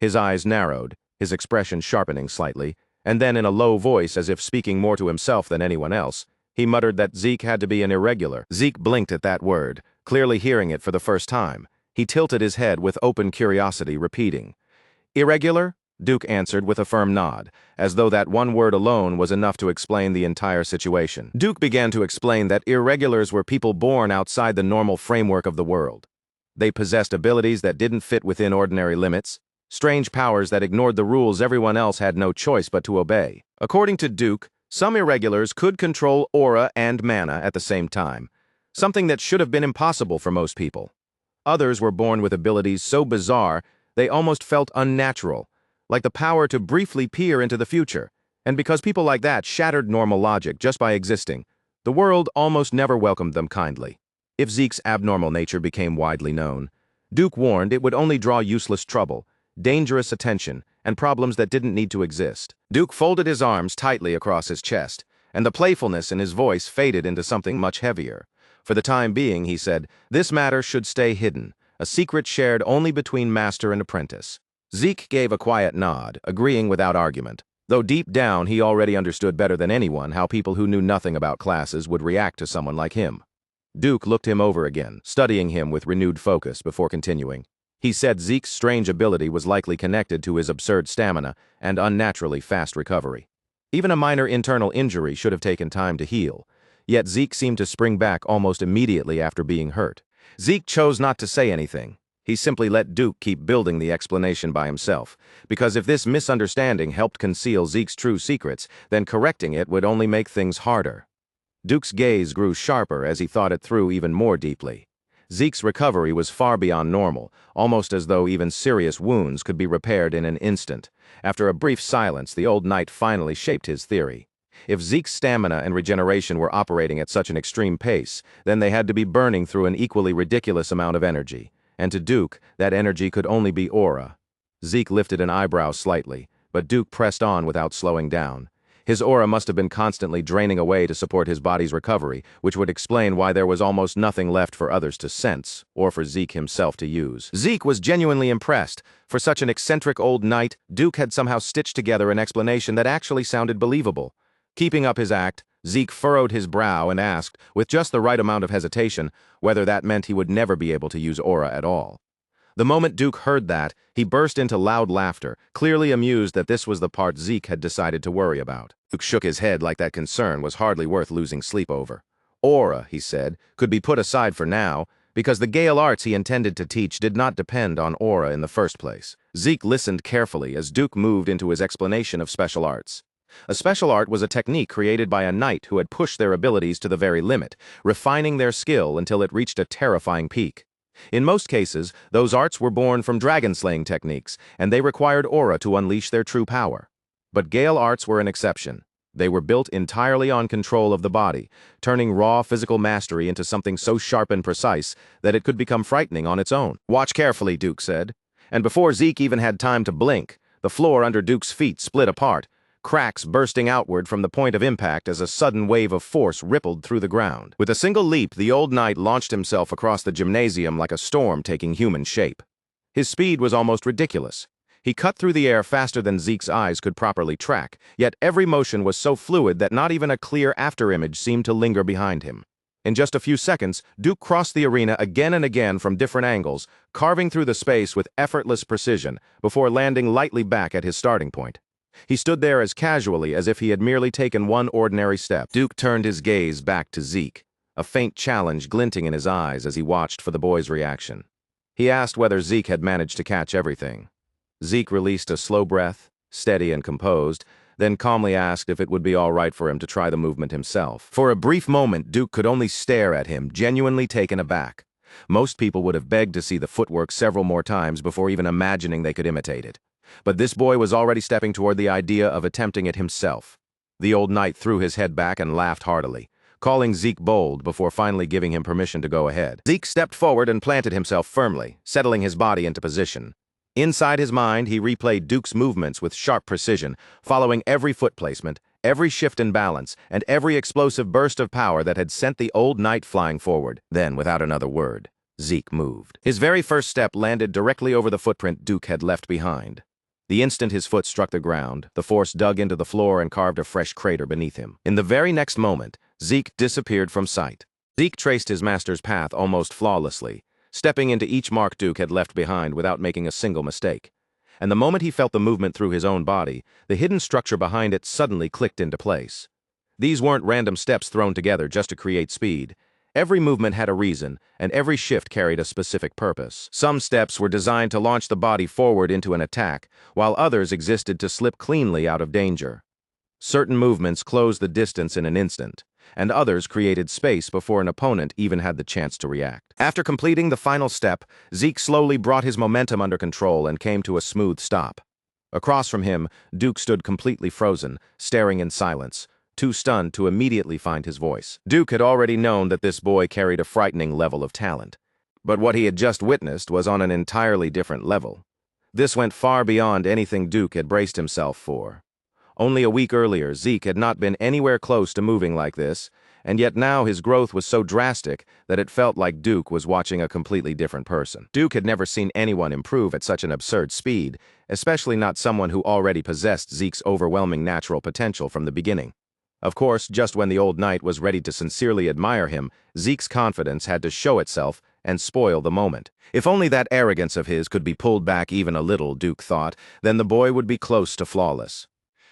His eyes narrowed, his expression sharpening slightly, and then in a low voice, as if speaking more to himself than anyone else, he muttered that Zeke had to be an irregular. Zeke blinked at that word, clearly hearing it for the first time. He tilted his head with open curiosity, repeating, "Irregular?" Duke answered with a firm nod, as though that one word alone was enough to explain the entire situation. Duke began to explain that irregulars were people born outside the normal framework of the world. They possessed abilities that didn't fit within ordinary limits, strange powers that ignored the rules everyone else had no choice but to obey. According to Duke, some irregulars could control aura and mana at the same time, something that should have been impossible for most people. Others were born with abilities so bizarre they almost felt unnatural, like the power to briefly peer into the future. And because people like that shattered normal logic just by existing, the world almost never welcomed them kindly. If Zeke's abnormal nature became widely known, Duke warned it would only draw useless trouble, dangerous attention, and problems that didn't need to exist. Duke folded his arms tightly across his chest, and the playfulness in his voice faded into something much heavier. For the time being, he said, this matter should stay hidden, a secret shared only between master and apprentice. Zeke gave a quiet nod, agreeing without argument, though deep down he already understood better than anyone how people who knew nothing about classes would react to someone like him. Duke looked him over again, studying him with renewed focus before continuing. He said Zeke's strange ability was likely connected to his absurd stamina and unnaturally fast recovery. Even a minor internal injury should have taken time to heal, yet Zeke seemed to spring back almost immediately after being hurt. Zeke chose not to say anything. He simply let Duke keep building the explanation by himself, because if this misunderstanding helped conceal Zeke's true secrets, then correcting it would only make things harder. Duke's gaze grew sharper as he thought it through even more deeply. Zeke's recovery was far beyond normal, almost as though even serious wounds could be repaired in an instant. After a brief silence, the old knight finally shaped his theory. If Zeke's stamina and regeneration were operating at such an extreme pace, then they had to be burning through an equally ridiculous amount of energy. And to Duke, that energy could only be aura. Zeke lifted an eyebrow slightly, but Duke pressed on without slowing down. His aura must have been constantly draining away to support his body's recovery, which would explain why there was almost nothing left for others to sense, or for Zeke himself to use. Zeke was genuinely impressed. For such an eccentric old knight, Duke had somehow stitched together an explanation that actually sounded believable. Keeping up his act, Zeke furrowed his brow and asked, with just the right amount of hesitation, whether that meant he would never be able to use aura at all. The moment Duke heard that, he burst into loud laughter, clearly amused that this was the part Zeke had decided to worry about. Duke shook his head like that concern was hardly worth losing sleep over. Aura, he said, could be put aside for now, because the Gale arts he intended to teach did not depend on aura in the first place. Zeke listened carefully as Duke moved into his explanation of special arts. A special art was a technique created by a knight who had pushed their abilities to the very limit, refining their skill until it reached a terrifying peak. In most cases, those arts were born from dragon-slaying techniques, and they required aura to unleash their true power. But Gale arts were an exception. They were built entirely on control of the body, turning raw physical mastery into something so sharp and precise that it could become frightening on its own. "Watch carefully," Duke said. And before Zeke even had time to blink, the floor under Duke's feet split apart, cracks bursting outward from the point of impact as a sudden wave of force rippled through the ground. With a single leap, the old knight launched himself across the gymnasium like a storm taking human shape. His speed was almost ridiculous. He cut through the air faster than Zeke's eyes could properly track, yet every motion was so fluid that not even a clear afterimage seemed to linger behind him. In just a few seconds, Duke crossed the arena again and again from different angles, carving through the space with effortless precision before landing lightly back at his starting point. He stood there as casually as if he had merely taken one ordinary step. Duke turned his gaze back to Zeke, a faint challenge glinting in his eyes as he watched for the boy's reaction. He asked whether Zeke had managed to catch everything. Zeke released a slow breath, steady and composed, then calmly asked if it would be all right for him to try the movement himself. For a brief moment, Duke could only stare at him, genuinely taken aback. Most people would have begged to see the footwork several more times before even imagining they could imitate it. But this boy was already stepping toward the idea of attempting it himself. The old knight threw his head back and laughed heartily, calling Zeke bold before finally giving him permission to go ahead. Zeke stepped forward and planted himself firmly, settling his body into position. Inside his mind, he replayed Duke's movements with sharp precision, following every foot placement, every shift in balance, and every explosive burst of power that had sent the old knight flying forward. Then, without another word, Zeke moved. His very first step landed directly over the footprint Duke had left behind. The instant his foot struck the ground, the force dug into the floor and carved a fresh crater beneath him. In the very next moment, Zeke disappeared from sight. Zeke traced his master's path almost flawlessly, stepping into each mark Duke had left behind without making a single mistake. And the moment he felt the movement through his own body, the hidden structure behind it suddenly clicked into place. These weren't random steps thrown together just to create speed. Every movement had a reason, and every shift carried a specific purpose. Some steps were designed to launch the body forward into an attack, while others existed to slip cleanly out of danger. Certain movements closed the distance in an instant, and others created space before an opponent even had the chance to react. After completing the final step, Zeke slowly brought his momentum under control and came to a smooth stop. Across from him, Duke stood completely frozen, staring in silence, too stunned to immediately find his voice. Duke had already known that this boy carried a frightening level of talent. But what he had just witnessed was on an entirely different level. This went far beyond anything Duke had braced himself for. Only a week earlier, Zeke had not been anywhere close to moving like this, and yet now his growth was so drastic that it felt like Duke was watching a completely different person. Duke had never seen anyone improve at such an absurd speed, especially not someone who already possessed Zeke's overwhelming natural potential from the beginning. Of course, just when the old knight was ready to sincerely admire him, Zeke's confidence had to show itself and spoil the moment. If only that arrogance of his could be pulled back even a little, Duke thought, then the boy would be close to flawless.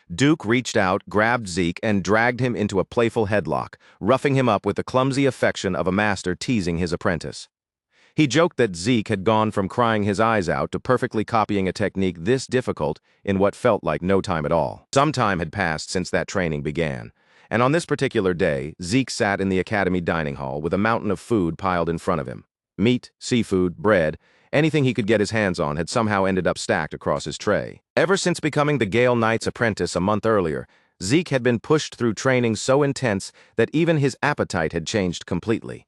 Duke reached out, grabbed Zeke, and dragged him into a playful headlock, roughing him up with the clumsy affection of a master teasing his apprentice. He joked that Zeke had gone from crying his eyes out to perfectly copying a technique this difficult in what felt like no time at all. Some time had passed since that training began, and on this particular day, Zeke sat in the academy dining hall with a mountain of food piled in front of him. Meat, seafood, bread, anything he could get his hands on had somehow ended up stacked across his tray. Ever since becoming the Gale Knight's apprentice a month earlier, Zeke had been pushed through training so intense that even his appetite had changed completely.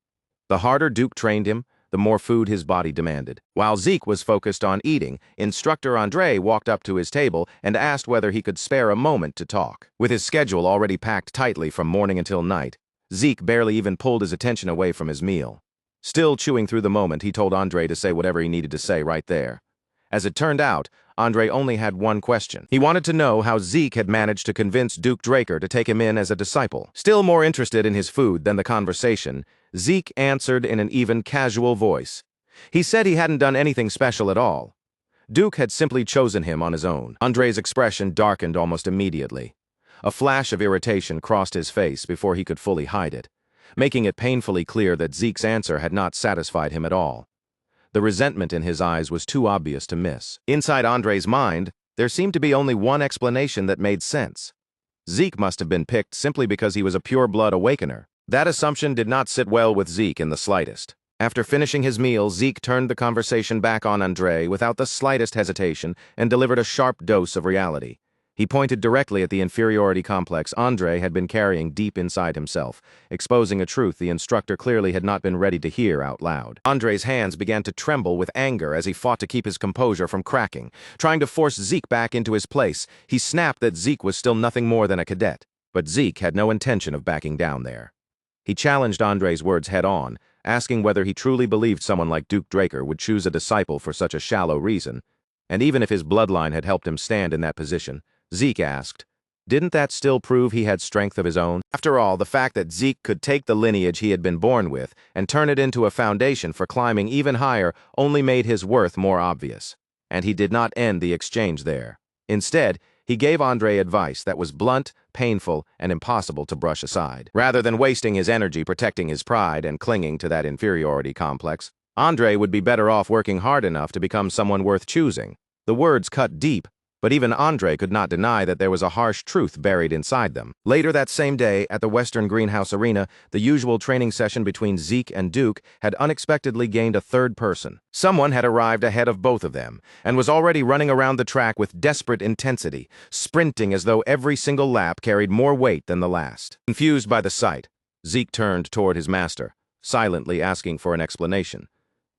The harder Duke trained him, the more food his body demanded. While Zeke was focused on eating, Instructor Andre walked up to his table and asked whether he could spare a moment to talk. With his schedule already packed tightly from morning until night, Zeke barely even pulled his attention away from his meal. Still chewing through the moment, he told Andre to say whatever he needed to say right there. As it turned out, Andre only had one question. He wanted to know how Zeke had managed to convince Zeke Draker to take him in as a disciple. Still more interested in his food than the conversation, Zeke answered in an even casual voice. He said he hadn't done anything special at all. Duke had simply chosen him on his own. Andre's expression darkened almost immediately. A flash of irritation crossed his face before he could fully hide it, making it painfully clear that Zeke's answer had not satisfied him at all. The resentment in his eyes was too obvious to miss. Inside Andre's mind, there seemed to be only one explanation that made sense. Zeke must have been picked simply because he was a pure-blood awakener. That assumption did not sit well with Zeke in the slightest. After finishing his meal, Zeke turned the conversation back on Andre without the slightest hesitation and delivered a sharp dose of reality. He pointed directly at the inferiority complex Andre had been carrying deep inside himself, exposing a truth the instructor clearly had not been ready to hear out loud. Andre's hands began to tremble with anger as he fought to keep his composure from cracking. Trying to force Zeke back into his place, he snapped that Zeke was still nothing more than a cadet. But Zeke had no intention of backing down there. He challenged Andre's words head-on, asking whether he truly believed someone like Zeke Draker would choose a disciple for such a shallow reason. And even if his bloodline had helped him stand in that position, Zeke asked, didn't that still prove he had strength of his own? After all, the fact that Zeke could take the lineage he had been born with and turn it into a foundation for climbing even higher only made his worth more obvious. And he did not end the exchange there. Instead, he gave Andre advice that was blunt, painful, and impossible to brush aside. Rather than wasting his energy protecting his pride and clinging to that inferiority complex, Andre would be better off working hard enough to become someone worth choosing. The words cut deep, but even Andre could not deny that there was a harsh truth buried inside them. Later that same day, at the Western Greenhouse Arena, the usual training session between Zeke and Duke had unexpectedly gained a third person. Someone had arrived ahead of both of them, and was already running around the track with desperate intensity, sprinting as though every single lap carried more weight than the last. Confused by the sight, Zeke turned toward his master, silently asking for an explanation.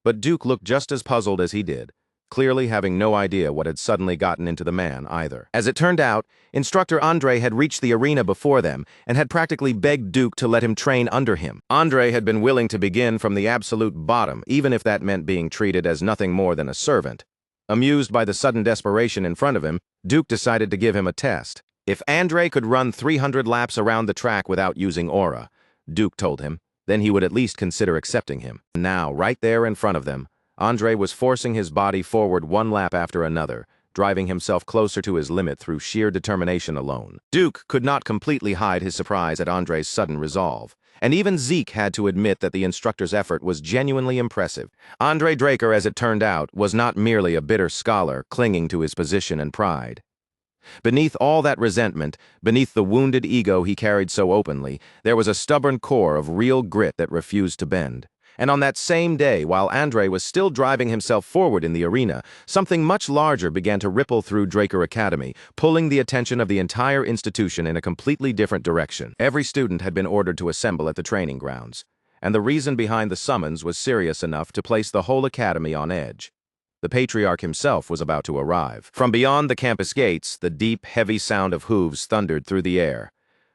But Duke looked just as puzzled as he did, clearly having no idea what had suddenly gotten into the man either. As it turned out, instructor Andre had reached the arena before them and had practically begged Duke to let him train under him. Andre had been willing to begin from the absolute bottom, even if that meant being treated as nothing more than a servant. Amused by the sudden desperation in front of him, Duke decided to give him a test. If Andre could run 300 laps around the track without using aura, Duke told him, then he would at least consider accepting him. Now, right there in front of them, Andre was forcing his body forward one lap after another, driving himself closer to his limit through sheer determination alone. Duke could not completely hide his surprise at Andre's sudden resolve, and even Zeke had to admit that the instructor's effort was genuinely impressive. Andre Draker, as it turned out, was not merely a bitter scholar clinging to his position and pride. Beneath all that resentment, beneath the wounded ego he carried so openly, there was a stubborn core of real grit that refused to bend. And on that same day, while Andre was still driving himself forward in the arena, something much larger began to ripple through Draker Academy, pulling the attention of the entire institution in a completely different direction. Every student had been ordered to assemble at the training grounds, and the reason behind the summons was serious enough to place the whole academy on edge. The patriarch himself was about to arrive. From beyond the campus gates, the deep, heavy sound of hooves thundered through the air.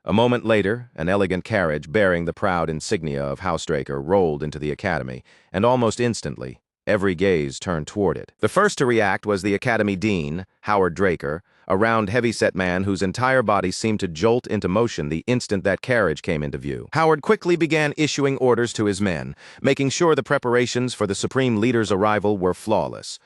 A moment later, an elegant carriage bearing the proud insignia of House Draker rolled into the academy, and almost instantly, every gaze turned toward it. The first to react was the academy dean, Howard Draker, a round, heavy-set man whose entire body seemed to jolt into motion the instant that carriage came into view. Howard quickly began issuing orders to his men, making sure the preparations for the Supreme Leader's arrival were flawless.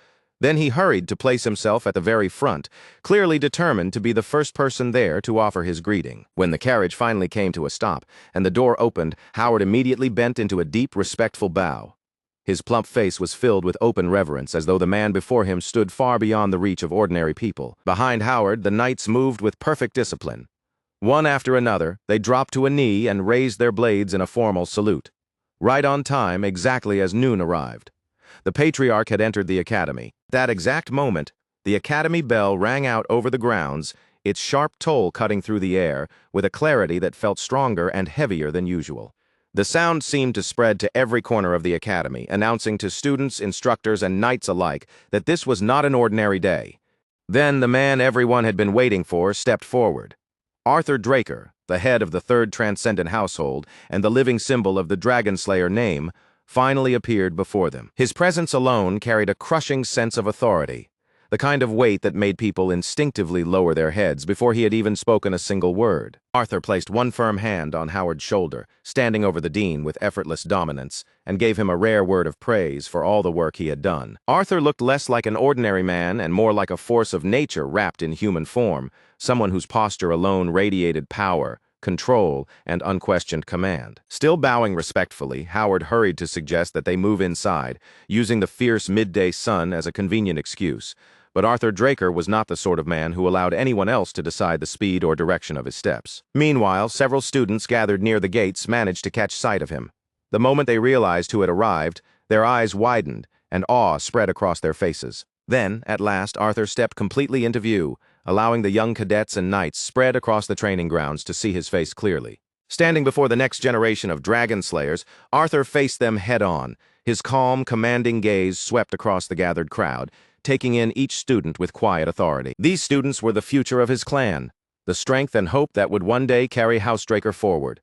Then he hurried to place himself at the very front, clearly determined to be the first person there to offer his greeting. When the carriage finally came to a stop and the door opened, Howard immediately bent into a deep, respectful bow. His plump face was filled with open reverence, as though the man before him stood far beyond the reach of ordinary people. Behind Howard, the knights moved with perfect discipline. One after another, they dropped to a knee and raised their blades in a formal salute. Right on time, exactly as noon arrived. The patriarch had entered the academy. At that exact moment, the academy bell rang out over the grounds, its sharp toll cutting through the air with a clarity that felt stronger and heavier than usual. The sound seemed to spread to every corner of the academy, announcing to students, instructors, and knights alike that this was not an ordinary day. Then the man everyone had been waiting for stepped forward. Arthur Draker, the head of the Third Transcendent Household and the living symbol of the Dragonslayer name, finally appeared before them. His presence alone carried a crushing sense of authority, the kind of weight that made people instinctively lower their heads before he had even spoken a single word. Arthur placed one firm hand on Howard's shoulder, standing over the dean with effortless dominance, and gave him a rare word of praise for all the work he had done. Arthur looked less like an ordinary man and more like a force of nature wrapped in human form, someone whose posture alone radiated power, control, and unquestioned command. Still bowing respectfully, Howard hurried to suggest that they move inside, using the fierce midday sun as a convenient excuse. But Arthur Draker was not the sort of man who allowed anyone else to decide the speed or direction of his steps. Meanwhile, several students gathered near the gates managed to catch sight of him. The moment they realized who had arrived, their eyes widened, and awe spread across their faces. Then, at last, Arthur stepped completely into view, allowing the young cadets and knights spread across the training grounds to see his face clearly. Standing before the next generation of Dragonslayers, Arthur faced them head-on. His calm, commanding gaze swept across the gathered crowd, taking in each student with quiet authority. These students were the future of his clan, the strength and hope that would one day carry House Draker forward.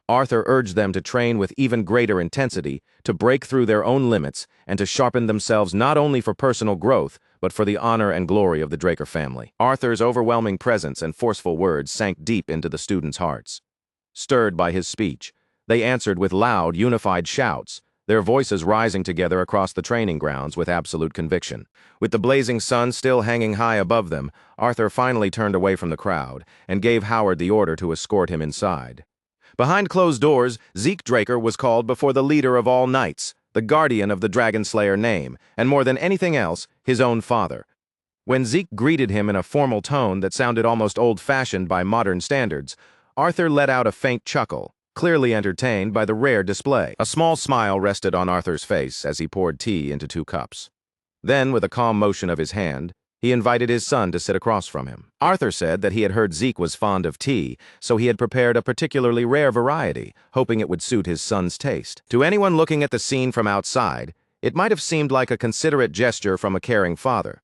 Arthur urged them to train with even greater intensity, to break through their own limits, and to sharpen themselves not only for personal growth, but for the honor and glory of the Draker family. Arthur's overwhelming presence and forceful words sank deep into the students' hearts. Stirred by his speech, they answered with loud, unified shouts, their voices rising together across the training grounds with absolute conviction. With the blazing sun still hanging high above them, Arthur finally turned away from the crowd and gave Howard the order to escort him inside. Behind closed doors, Zeke Draker was called before the leader of all knights, the guardian of the Dragonslayer name, and more than anything else, his own father. When Zeke greeted him in a formal tone that sounded almost old-fashioned by modern standards, Arthur let out a faint chuckle, clearly entertained by the rare display. A small smile rested on Arthur's face as he poured tea into 2 cups. Then, with a calm motion of his hand, he invited his son to sit across from him. Arthur said that he had heard Zeke was fond of tea, so he had prepared a particularly rare variety, hoping it would suit his son's taste. To anyone looking at the scene from outside, it might have seemed like a considerate gesture from a caring father.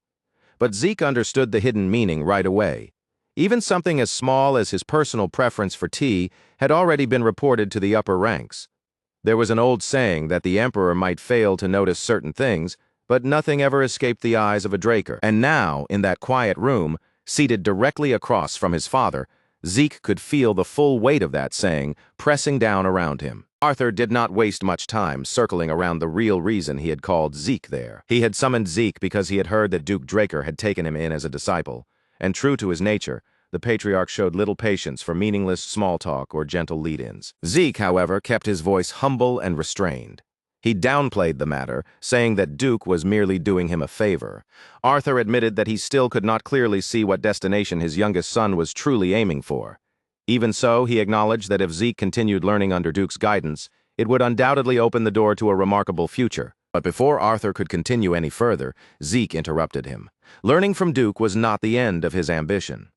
But Zeke understood the hidden meaning right away. Even something as small as his personal preference for tea had already been reported to the upper ranks. There was an old saying that the emperor might fail to notice certain things, but nothing ever escaped the eyes of a Draker. And now, in that quiet room, seated directly across from his father, Zeke could feel the full weight of that saying pressing down around him. Arthur did not waste much time circling around the real reason he had called Zeke there. He had summoned Zeke because he had heard that Duke Draker had taken him in as a disciple, and true to his nature, the patriarch showed little patience for meaningless small talk or gentle lead-ins. Zeke, however, kept his voice humble and restrained. He downplayed the matter, saying that Duke was merely doing him a favor. Arthur admitted that he still could not clearly see what destination his youngest son was truly aiming for. Even so, he acknowledged that if Zeke continued learning under Duke's guidance, it would undoubtedly open the door to a remarkable future. But before Arthur could continue any further, Zeke interrupted him. Learning from Duke was not the end of his ambition.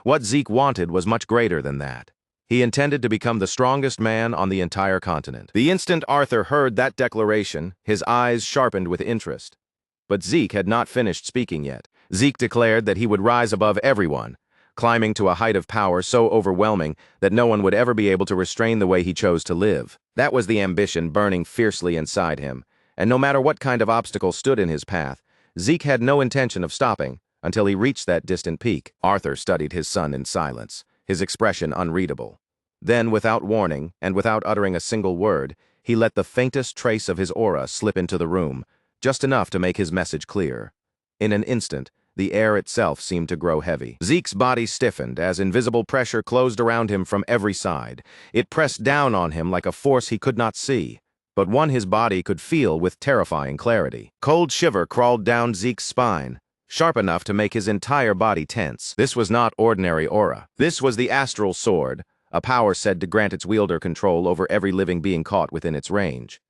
What Zeke wanted was much greater than that. He intended to become the strongest man on the entire continent. The instant Arthur heard that declaration, his eyes sharpened with interest. But Zeke had not finished speaking yet. Zeke declared that he would rise above everyone, climbing to a height of power so overwhelming that no one would ever be able to restrain the way he chose to live. That was the ambition burning fiercely inside him, and no matter what kind of obstacle stood in his path, Zeke had no intention of stopping until he reached that distant peak. Arthur studied his son in silence, his expression unreadable. Then, without warning and without uttering a single word, he let the faintest trace of his aura slip into the room, just enough to make his message clear. In an instant, the air itself seemed to grow heavy. Zeke's body stiffened as invisible pressure closed around him from every side. It pressed down on him like a force he could not see, but one his body could feel with terrifying clarity. Cold shiver crawled down Zeke's spine, sharp enough to make his entire body tense. This was not ordinary aura. This was the astral sword, a power said to grant its wielder control over every living being caught within its range.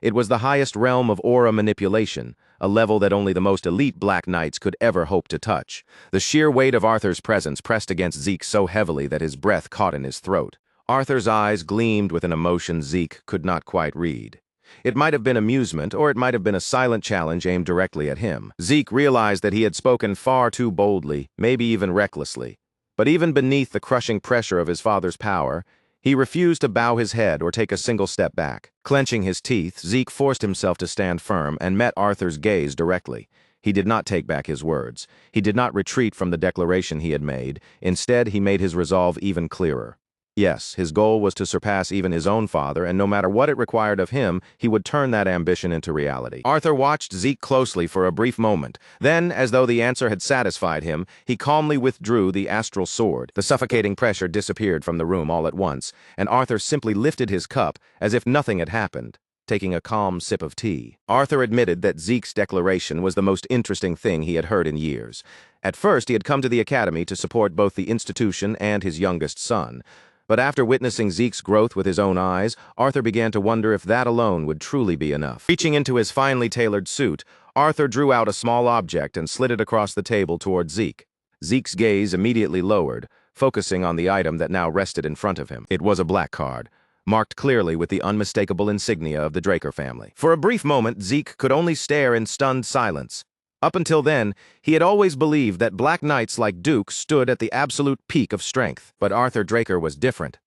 It was the highest realm of aura manipulation, a level that only the most elite Black Knights could ever hope to touch. The sheer weight of Arthur's presence pressed against Zeke so heavily that his breath caught in his throat. Arthur's eyes gleamed with an emotion Zeke could not quite read. It might have been amusement, or it might have been a silent challenge aimed directly at him. Zeke realized that he had spoken far too boldly, maybe even recklessly. But even beneath the crushing pressure of his father's power, he refused to bow his head or take a single step back. Clenching his teeth, Zeke forced himself to stand firm and met Arthur's gaze directly. He did not take back his words. He did not retreat from the declaration he had made. Instead, he made his resolve even clearer. Yes, his goal was to surpass even his own father, and no matter what it required of him, he would turn that ambition into reality. Arthur watched Zeke closely for a brief moment. Then, as though the answer had satisfied him, he calmly withdrew the astral sword. The suffocating pressure disappeared from the room all at once, and Arthur simply lifted his cup as if nothing had happened, taking a calm sip of tea. Arthur admitted that Zeke's declaration was the most interesting thing he had heard in years. At first, he had come to the academy to support both the institution and his youngest son. But after witnessing Zeke's growth with his own eyes, Arthur began to wonder if that alone would truly be enough. Reaching into his finely tailored suit, Arthur drew out a small object and slid it across the table toward Zeke. Zeke's gaze immediately lowered, focusing on the item that now rested in front of him. It was a black card, marked clearly with the unmistakable insignia of the Draker family. For a brief moment, Zeke could only stare in stunned silence. Up until then, he had always believed that Black Knights like Duke stood at the absolute peak of strength. But Arthur Draker was different.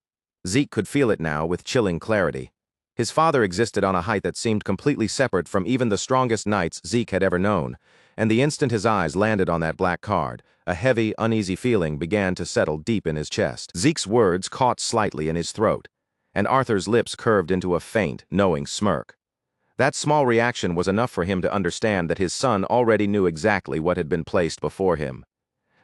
Zeke could feel it now with chilling clarity. His father existed on a height that seemed completely separate from even the strongest knights Zeke had ever known, and the instant his eyes landed on that black card, a heavy, uneasy feeling began to settle deep in his chest. Zeke's words caught slightly in his throat, and Arthur's lips curved into a faint, knowing smirk. That small reaction was enough for him to understand that his son already knew exactly what had been placed before him.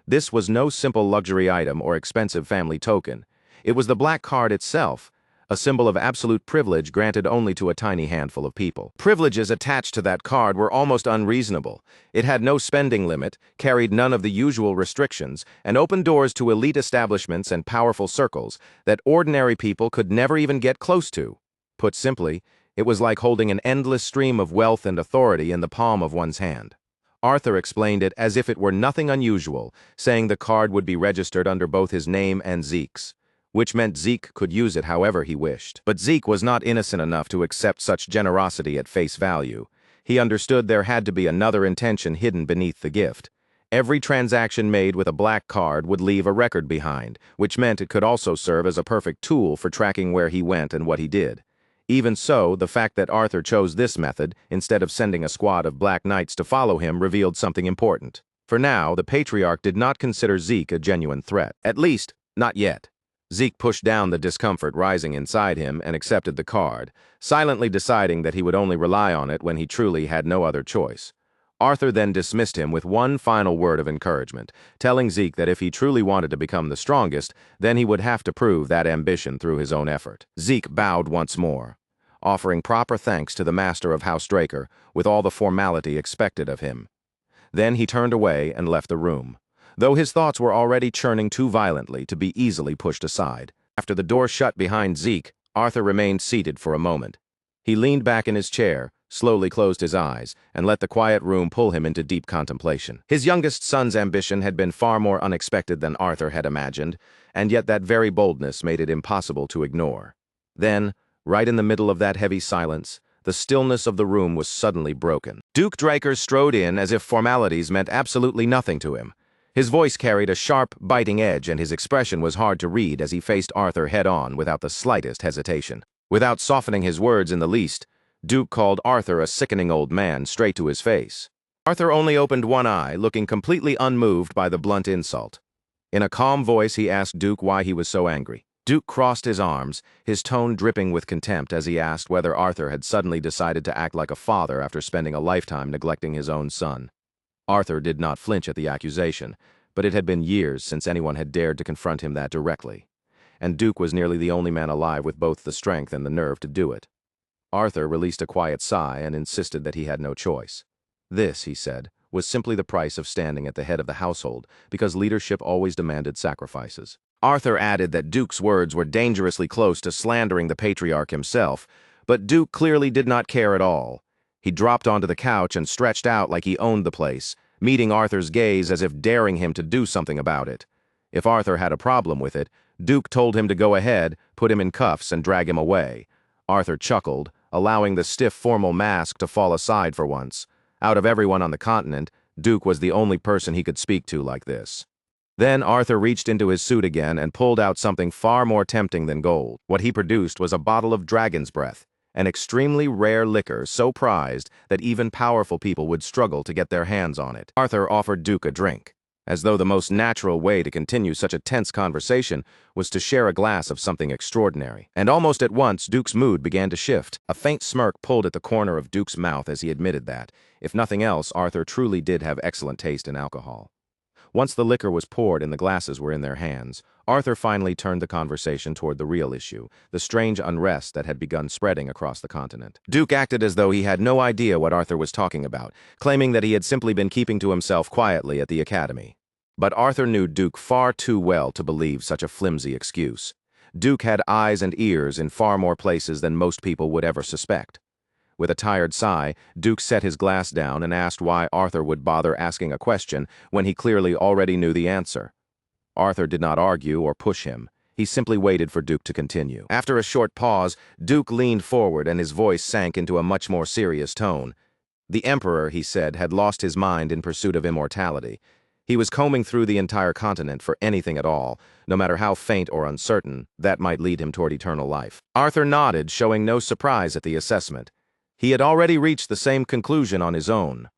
This was no simple luxury item or expensive family token. It was the black card itself, a symbol of absolute privilege granted only to a tiny handful of people. Privileges attached to that card were almost unreasonable. It had no spending limit, carried none of the usual restrictions, and opened doors to elite establishments and powerful circles that ordinary people could never even get close to. Put simply, it was like holding an endless stream of wealth and authority in the palm of one's hand. Arthur explained it as if it were nothing unusual, saying the card would be registered under both his name and Zeke's, which meant Zeke could use it however he wished. But Zeke was not innocent enough to accept such generosity at face value. He understood there had to be another intention hidden beneath the gift. Every transaction made with a black card would leave a record behind, which meant it could also serve as a perfect tool for tracking where he went and what he did. Even so, the fact that Arthur chose this method, instead of sending a squad of Black Knights to follow him, revealed something important. For now, the patriarch did not consider Zeke a genuine threat. At least, not yet. Zeke pushed down the discomfort rising inside him and accepted the card, silently deciding that he would only rely on it when he truly had no other choice. Arthur then dismissed him with one final word of encouragement, telling Zeke that if he truly wanted to become the strongest, then he would have to prove that ambition through his own effort. Zeke bowed once more, offering proper thanks to the master of House Draker with all the formality expected of him. Then he turned away and left the room, though his thoughts were already churning too violently to be easily pushed aside. After the door shut behind Zeke, Arthur remained seated for a moment. He leaned back in his chair, slowly closed his eyes, and let the quiet room pull him into deep contemplation. His youngest son's ambition had been far more unexpected than Arthur had imagined, and yet that very boldness made it impossible to ignore. Then, right in the middle of that heavy silence, the stillness of the room was suddenly broken. Duke Draker strode in as if formalities meant absolutely nothing to him. His voice carried a sharp, biting edge, and his expression was hard to read as he faced Arthur head-on without the slightest hesitation. Without softening his words in the least, Duke called Arthur a sickening old man straight to his face. Arthur only opened one eye, looking completely unmoved by the blunt insult. In a calm voice, he asked Duke why he was so angry. Duke crossed his arms, his tone dripping with contempt as he asked whether Arthur had suddenly decided to act like a father after spending a lifetime neglecting his own son. Arthur did not flinch at the accusation, but it had been years since anyone had dared to confront him that directly, and Duke was nearly the only man alive with both the strength and the nerve to do it. Arthur released a quiet sigh and insisted that he had no choice. This, he said, was simply the price of standing at the head of the household, because leadership always demanded sacrifices. Arthur added that Duke's words were dangerously close to slandering the patriarch himself, but Duke clearly did not care at all. He dropped onto the couch and stretched out like he owned the place, meeting Arthur's gaze as if daring him to do something about it. If Arthur had a problem with it, Duke told him to go ahead, put him in cuffs, and drag him away. Arthur chuckled, allowing the stiff formal mask to fall aside for once. Out of everyone on the continent, Duke was the only person he could speak to like this. Then Arthur reached into his suit again and pulled out something far more tempting than gold. What he produced was a bottle of dragon's breath, an extremely rare liquor so prized that even powerful people would struggle to get their hands on it. Arthur offered Duke a drink, as though the most natural way to continue such a tense conversation was to share a glass of something extraordinary. And almost at once, Duke's mood began to shift. A faint smirk pulled at the corner of Duke's mouth as he admitted that, if nothing else, Arthur truly did have excellent taste in alcohol. Once the liquor was poured and the glasses were in their hands, Arthur finally turned the conversation toward the real issue, the strange unrest that had begun spreading across the continent. Duke acted as though he had no idea what Arthur was talking about, claiming that he had simply been keeping to himself quietly at the academy. But Arthur knew Duke far too well to believe such a flimsy excuse. Duke had eyes and ears in far more places than most people would ever suspect. With a tired sigh, Duke set his glass down and asked why Arthur would bother asking a question when he clearly already knew the answer. Arthur did not argue or push him. He simply waited for Duke to continue. After a short pause, Duke leaned forward and his voice sank into a much more serious tone. The Emperor, he said, had lost his mind in pursuit of immortality. He was combing through the entire continent for anything at all, no matter how faint or uncertain, that might lead him toward eternal life. Arthur nodded, showing no surprise at the assessment. He had already reached the same conclusion on his own.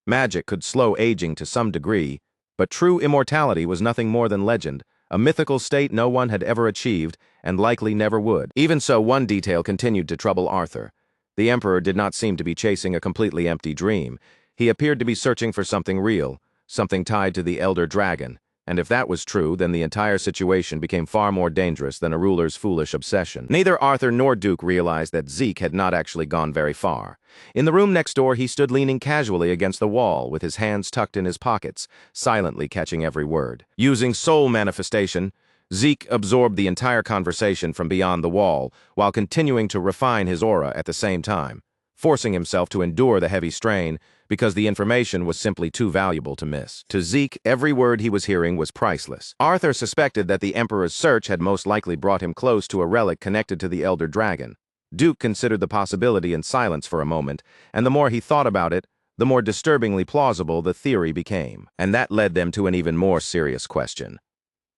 Magic could slow aging to some degree, but true immortality was nothing more than legend, a mythical state no one had ever achieved and likely never would. Even so, one detail continued to trouble Arthur. The Emperor did not seem to be chasing a completely empty dream. He appeared to be searching for something real, something tied to the Elder Dragon, and if that was true, then the entire situation became far more dangerous than a ruler's foolish obsession. Neither Arthur nor Duke realized that Zeke had not actually gone very far. In the room next door, he stood leaning casually against the wall, with his hands tucked in his pockets, silently catching every word. Using soul manifestation, Zeke absorbed the entire conversation from beyond the wall, while continuing to refine his aura at the same time, forcing himself to endure the heavy strain because the information was simply too valuable to miss. To Zeke, every word he was hearing was priceless. Arthur suspected that the Emperor's search had most likely brought him close to a relic connected to the Elder Dragon. Duke considered the possibility in silence for a moment, and the more he thought about it, the more disturbingly plausible the theory became. And that led them to an even more serious question.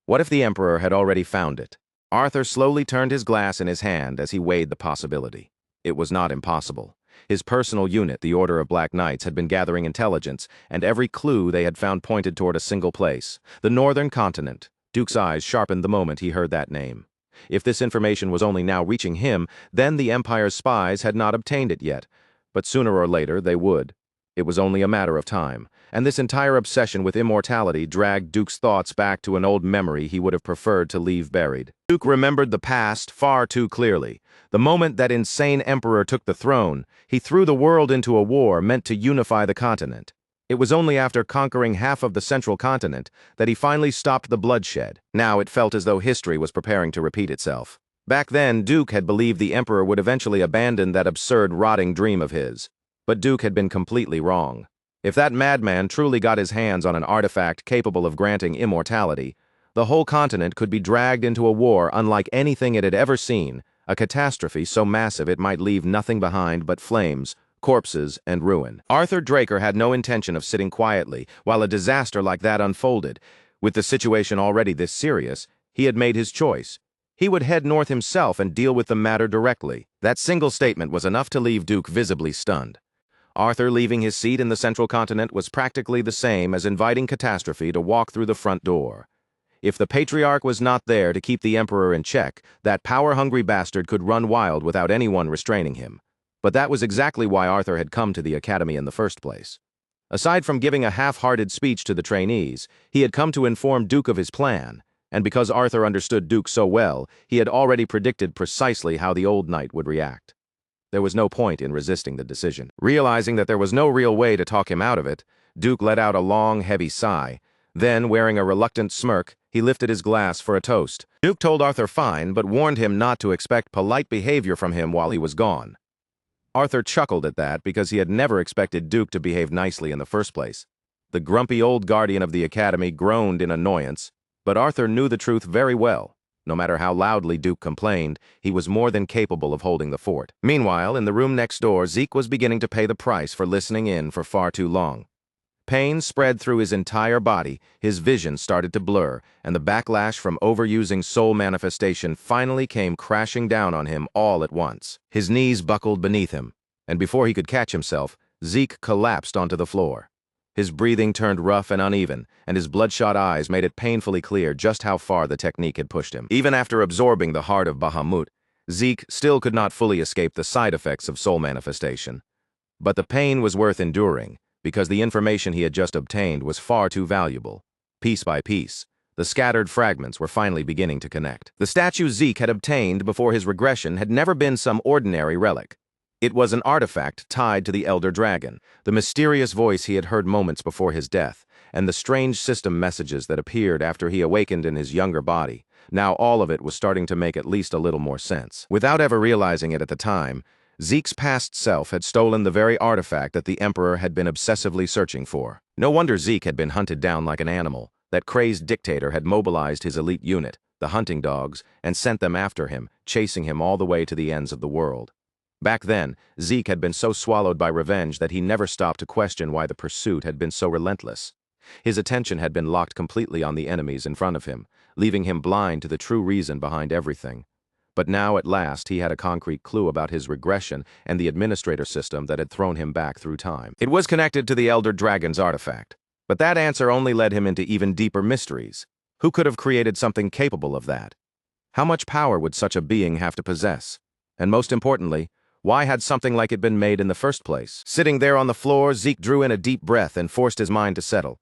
What if the Emperor had already found it? Arthur slowly turned his glass in his hand as he weighed the possibility. It was not impossible. His personal unit, the Order of Black Knights, had been gathering intelligence, and every clue they had found pointed toward a single place, the northern continent. Duke's eyes sharpened the moment he heard that name. If this information was only now reaching him, then the Empire's spies had not obtained it yet, but sooner or later they would. It was only a matter of time, and this entire obsession with immortality dragged Duke's thoughts back to an old memory he would have preferred to leave buried. Duke remembered the past far too clearly. The moment that insane emperor took the throne, he threw the world into a war meant to unify the continent. It was only after conquering half of the central continent that he finally stopped the bloodshed. Now it felt as though history was preparing to repeat itself. Back then, Duke had believed the emperor would eventually abandon that absurd, rotting dream of his. But Duke had been completely wrong. If that madman truly got his hands on an artifact capable of granting immortality, the whole continent could be dragged into a war unlike anything it had ever seen, a catastrophe so massive it might leave nothing behind but flames, corpses, and ruin. Arthur Draker had no intention of sitting quietly while a disaster like that unfolded. With the situation already this serious, he had made his choice. He would head north himself and deal with the matter directly. That single statement was enough to leave Duke visibly stunned. Arthur leaving his seat in the central continent was practically the same as inviting catastrophe to walk through the front door. If the patriarch was not there to keep the emperor in check, that power-hungry bastard could run wild without anyone restraining him. But that was exactly why Arthur had come to the academy in the first place. Aside from giving a half-hearted speech to the trainees, he had come to inform Duke of his plan, and because Arthur understood Duke so well, he had already predicted precisely how the old knight would react. There was no point in resisting the decision. Realizing that there was no real way to talk him out of it, Duke let out a long, heavy sigh. Then, wearing a reluctant smirk, he lifted his glass for a toast. Duke told Arthur fine, but warned him not to expect polite behavior from him while he was gone. Arthur chuckled at that because he had never expected Duke to behave nicely in the first place. The grumpy old guardian of the academy groaned in annoyance, but Arthur knew the truth very well. No matter how loudly Duke complained, he was more than capable of holding the fort. Meanwhile, in the room next door, Zeke was beginning to pay the price for listening in for far too long. Pain spread through his entire body, his vision started to blur, and the backlash from overusing soul manifestation finally came crashing down on him all at once. His knees buckled beneath him, and before he could catch himself, Zeke collapsed onto the floor. His breathing turned rough and uneven, and his bloodshot eyes made it painfully clear just how far the technique had pushed him. Even after absorbing the heart of Bahamut, Zeke still could not fully escape the side effects of soul manifestation. But the pain was worth enduring, because the information he had just obtained was far too valuable. Piece by piece, the scattered fragments were finally beginning to connect. The statue Zeke had obtained before his regression had never been some ordinary relic. It was an artifact tied to the Elder Dragon, the mysterious voice he had heard moments before his death, and the strange system messages that appeared after he awakened in his younger body. Now all of it was starting to make at least a little more sense. Without ever realizing it at the time, Zeke's past self had stolen the very artifact that the Emperor had been obsessively searching for. No wonder Zeke had been hunted down like an animal. That crazed dictator had mobilized his elite unit, the hunting dogs, and sent them after him, chasing him all the way to the ends of the world. Back then, Zeke had been so swallowed by revenge that he never stopped to question why the pursuit had been so relentless. His attention had been locked completely on the enemies in front of him, leaving him blind to the true reason behind everything. But now, at last, he had a concrete clue about his regression and the administrator system that had thrown him back through time. It was connected to the Elder Dragon's artifact, but that answer only led him into even deeper mysteries. Who could have created something capable of that? How much power would such a being have to possess? And most importantly, Why had something like it been made in the first place? Sitting there on the floor, Zeke drew in a deep breath and forced his mind to settle.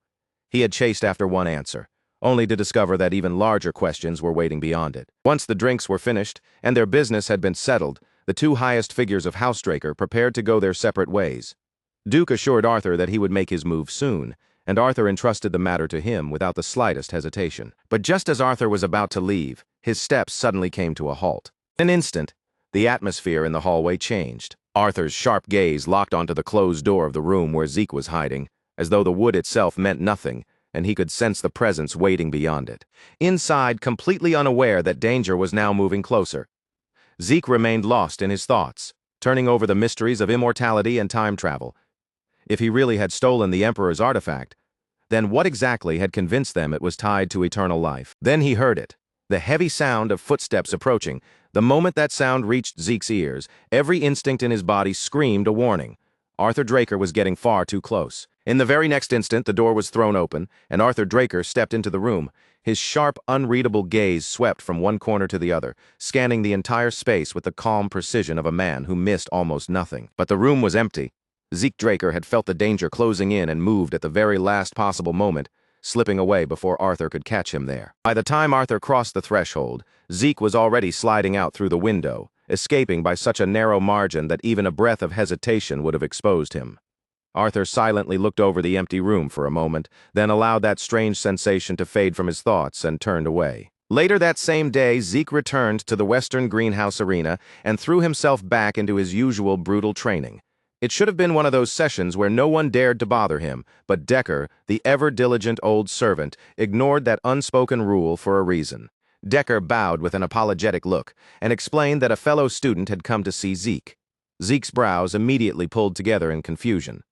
He had chased after one answer, only to discover that even larger questions were waiting beyond it. Once the drinks were finished and their business had been settled, the two highest figures of House Draker prepared to go their separate ways. Duke assured Arthur that he would make his move soon, and Arthur entrusted the matter to him without the slightest hesitation. But just as Arthur was about to leave, his steps suddenly came to a halt. In an instant, the atmosphere in the hallway changed. Arthur's sharp gaze locked onto the closed door of the room where Zeke was hiding, as though the wood itself meant nothing, and he could sense the presence waiting beyond it. Inside, completely unaware that danger was now moving closer, Zeke remained lost in his thoughts, turning over the mysteries of immortality and time travel. If he really had stolen the Emperor's artifact, then what exactly had convinced them it was tied to eternal life? Then he heard it, the heavy sound of footsteps approaching. The moment that sound reached Zeke's ears, every instinct in his body screamed a warning. Arthur Draker was getting far too close. In the very next instant, the door was thrown open, and Arthur Draker stepped into the room. His sharp, unreadable gaze swept from one corner to the other, scanning the entire space with the calm precision of a man who missed almost nothing. But the room was empty. Zeke Draker had felt the danger closing in and moved at the very last possible moment, slipping away before Arthur could catch him there. By the time Arthur crossed the threshold, Zeke was already sliding out through the window, escaping by such a narrow margin that even a breath of hesitation would have exposed him. Arthur silently looked over the empty room for a moment, then allowed that strange sensation to fade from his thoughts and turned away. Later that same day, Zeke returned to the Western Greenhouse Arena and threw himself back into his usual brutal training. It should have been one of those sessions where no one dared to bother him, but Decker, the ever-diligent old servant, ignored that unspoken rule for a reason. Decker bowed with an apologetic look and explained that a fellow student had come to see Zeke. Zeke's brows immediately pulled together in confusion.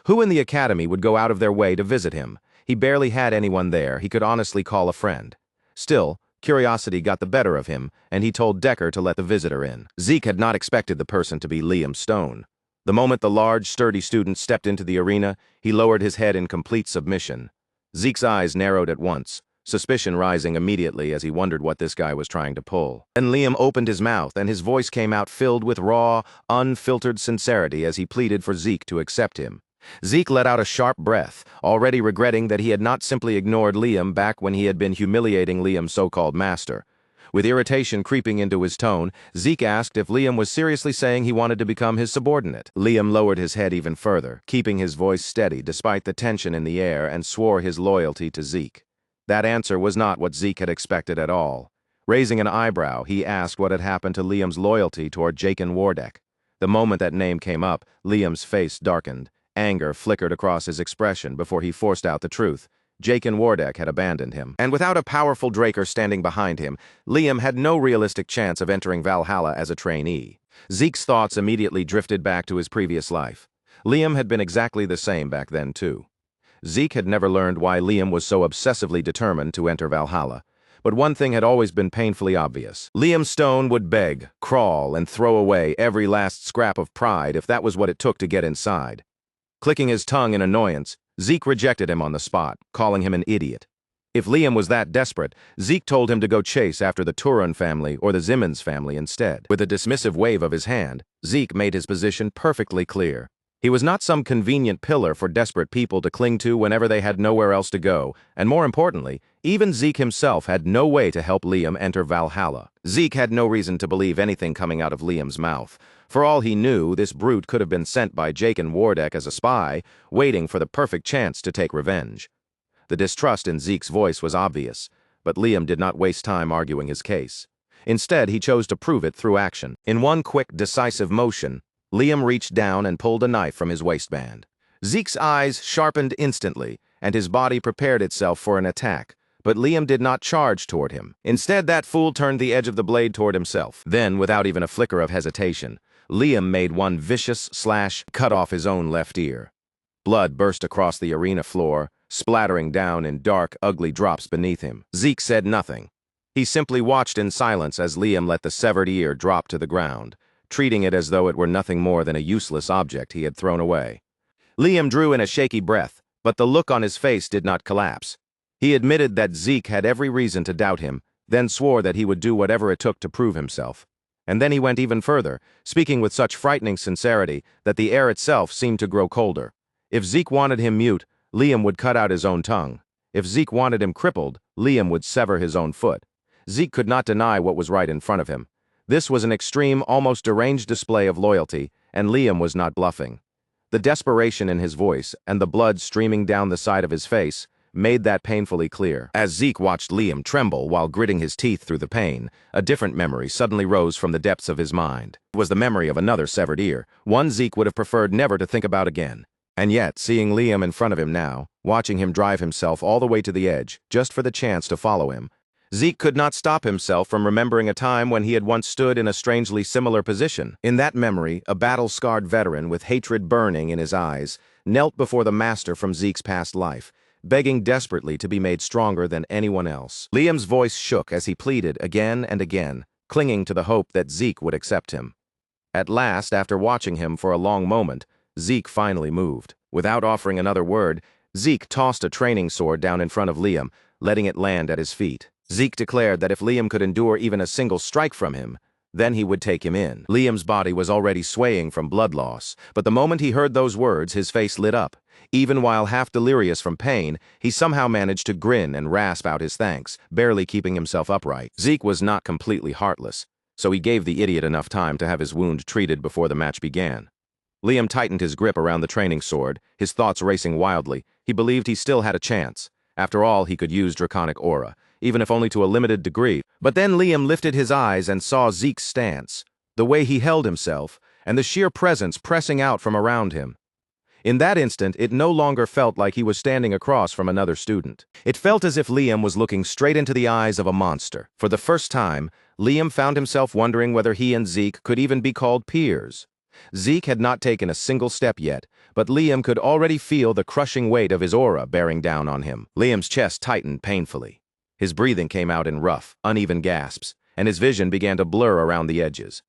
Who in the academy would go out of their way to visit him? He barely had anyone there he could honestly call a friend. Still, curiosity got the better of him, and he told Decker to let the visitor in. Zeke had not expected the person to be Liam Stone. The moment the large, sturdy student stepped into the arena, he lowered his head in complete submission. Zeke's eyes narrowed at once, suspicion rising immediately as he wondered what this guy was trying to pull. Then Liam opened his mouth, and his voice came out filled with raw, unfiltered sincerity as he pleaded for Zeke to accept him. Zeke let out a sharp breath, already regretting that he had not simply ignored Liam back when he had been humiliating Liam's so-called master. With irritation creeping into his tone, Zeke asked if Liam was seriously saying he wanted to become his subordinate. Liam lowered his head even further, keeping his voice steady despite the tension in the air, and swore his loyalty to Zeke. That answer was not what Zeke had expected at all. Raising an eyebrow, he asked what had happened to Liam's loyalty toward Jacen Wardeck. The moment that name came up, Liam's face darkened. Anger flickered across his expression before he forced out the truth. Jacen Wardeck had abandoned him, and without a powerful Draker standing behind him, Liam had no realistic chance of entering Valhalla as a trainee. Zeke's thoughts immediately drifted back to his previous life. Liam had been exactly the same back then, too. Zeke had never learned why Liam was so obsessively determined to enter Valhalla, but one thing had always been painfully obvious. Liam Stone would beg, crawl, and throw away every last scrap of pride if that was what it took to get inside. Clicking his tongue in annoyance, Zeke rejected him on the spot, calling him an idiot. If Liam was that desperate, Zeke told him to go chase after the Turan family or the Simmons family instead. With a dismissive wave of his hand, Zeke made his position perfectly clear. He was not some convenient pillar for desperate people to cling to whenever they had nowhere else to go, and more importantly, even Zeke himself had no way to help Liam enter Valhalla. Zeke had no reason to believe anything coming out of Liam's mouth. For all he knew, this brute could have been sent by Jacen Wardeck as a spy, waiting for the perfect chance to take revenge. The distrust in Zeke's voice was obvious, but Liam did not waste time arguing his case. Instead, he chose to prove it through action. In one quick, decisive motion, Liam reached down and pulled a knife from his waistband. Zeke's eyes sharpened instantly, and his body prepared itself for an attack, but Liam did not charge toward him. Instead, that fool turned the edge of the blade toward himself. Then, without even a flicker of hesitation, Liam made one vicious slash, cut off his own left ear. Blood burst across the arena floor, splattering down in dark, ugly drops beneath him. Zeke said nothing. He simply watched in silence as Liam let the severed ear drop to the ground, treating it as though it were nothing more than a useless object he had thrown away. Liam drew in a shaky breath, but the look on his face did not collapse. He admitted that Zeke had every reason to doubt him, then swore that he would do whatever it took to prove himself. And then he went even further, speaking with such frightening sincerity that the air itself seemed to grow colder. If Zeke wanted him mute, Liam would cut out his own tongue. If Zeke wanted him crippled, Liam would sever his own foot. Zeke could not deny what was right in front of him. This was an extreme, almost deranged display of loyalty, and Liam was not bluffing. The desperation in his voice and the blood streaming down the side of his face made that painfully clear. As Zeke watched Liam tremble while gritting his teeth through the pain, a different memory suddenly rose from the depths of his mind. It was the memory of another severed ear, one Zeke would have preferred never to think about again. And yet, seeing Liam in front of him now, watching him drive himself all the way to the edge, just for the chance to follow him, Zeke could not stop himself from remembering a time when he had once stood in a strangely similar position. In that memory, a battle-scarred veteran with hatred burning in his eyes knelt before the master from Zeke's past life, begging desperately to be made stronger than anyone else. Liam's voice shook as he pleaded again and again, clinging to the hope that Zeke would accept him. At last, after watching him for a long moment, Zeke finally moved. Without offering another word, Zeke tossed a training sword down in front of Liam, letting it land at his feet. Zeke declared that if Liam could endure even a single strike from him, then he would take him in. Liam's body was already swaying from blood loss, but the moment he heard those words, his face lit up. Even while half delirious from pain, he somehow managed to grin and rasp out his thanks, barely keeping himself upright. Zeke was not completely heartless, so he gave the idiot enough time to have his wound treated before the match began. Liam tightened his grip around the training sword, his thoughts racing wildly. He believed he still had a chance. After all, he could use draconic aura, even if only to a limited degree. But then Liam lifted his eyes and saw Zeke's stance, the way he held himself, and the sheer presence pressing out from around him. In that instant, it no longer felt like he was standing across from another student. It felt as if Liam was looking straight into the eyes of a monster. For the first time, Liam found himself wondering whether he and Zeke could even be called peers. Zeke had not taken a single step yet, but Liam could already feel the crushing weight of his aura bearing down on him. Liam's chest tightened painfully. His breathing came out in rough, uneven gasps, and his vision began to blur around the edges.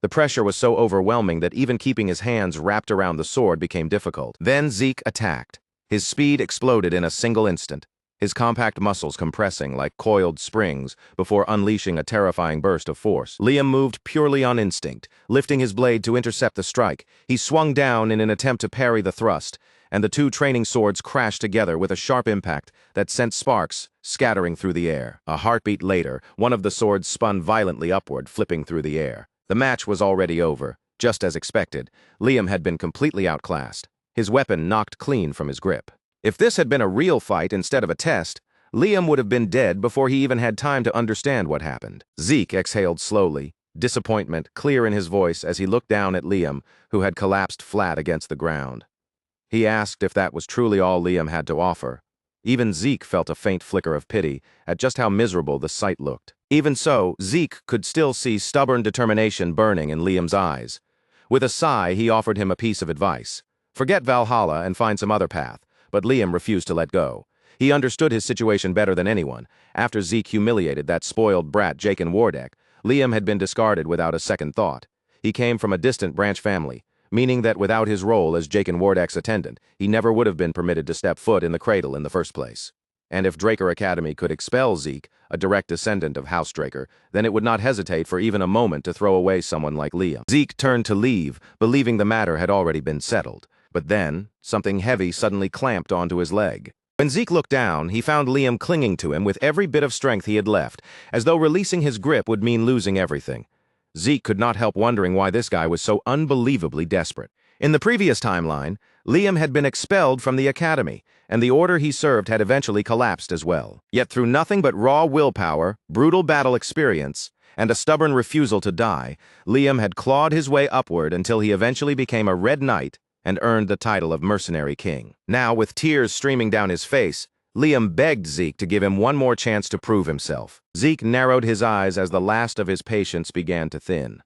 The pressure was so overwhelming that even keeping his hands wrapped around the sword became difficult. Then Zeke attacked. His speed exploded in a single instant, his compact muscles compressing like coiled springs before unleashing a terrifying burst of force. Liam moved purely on instinct, lifting his blade to intercept the strike. He swung down in an attempt to parry the thrust, and the two training swords crashed together with a sharp impact that sent sparks scattering through the air. A heartbeat later, one of the swords spun violently upward, flipping through the air. The match was already over. Just as expected, Liam had been completely outclassed, his weapon knocked clean from his grip. If this had been a real fight instead of a test, Liam would have been dead before he even had time to understand what happened. Zeke exhaled slowly, disappointment clear in his voice as he looked down at Liam, who had collapsed flat against the ground. He asked if that was truly all Liam had to offer. Even Zeke felt a faint flicker of pity at just how miserable the sight looked. Even so, Zeke could still see stubborn determination burning in Liam's eyes. With a sigh, he offered him a piece of advice. Forget Valhalla and find some other path, but Liam refused to let go. He understood his situation better than anyone. After Zeke humiliated that spoiled brat Jacen, Liam had been discarded without a second thought. He came from a distant branch family, meaning that without his role as Jacen attendant, he never would have been permitted to step foot in the cradle in the first place. And if Draker Academy could expel Zeke, a direct descendant of House Draker, then it would not hesitate for even a moment to throw away someone like Liam. Zeke turned to leave, believing the matter had already been settled. But then, something heavy suddenly clamped onto his leg. When Zeke looked down, he found Liam clinging to him with every bit of strength he had left, as though releasing his grip would mean losing everything. Zeke could not help wondering why this guy was so unbelievably desperate. In the previous timeline, Liam had been expelled from the academy, and the order he served had eventually collapsed as well. Yet through nothing but raw willpower, brutal battle experience, and a stubborn refusal to die, Liam had clawed his way upward until he eventually became a Red Knight and earned the title of Mercenary King. Now, with tears streaming down his face, Liam begged Zeke to give him one more chance to prove himself. Zeke narrowed his eyes as the last of his patience began to thin.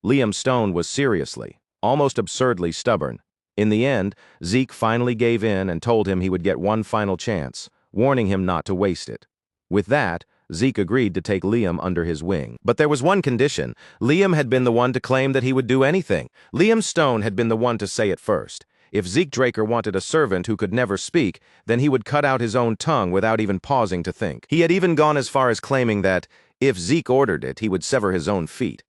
Liam Stone was seriously, almost absurdly stubborn. In the end, Zeke finally gave in and told him he would get one final chance, warning him not to waste it. With that, Zeke agreed to take Liam under his wing. But there was one condition. Liam had been the one to claim that he would do anything. Liam Stone had been the one to say it first. If Zeke Draker wanted a servant who could never speak, then he would cut out his own tongue without even pausing to think. He had even gone as far as claiming that, if Zeke ordered it, he would sever his own feet.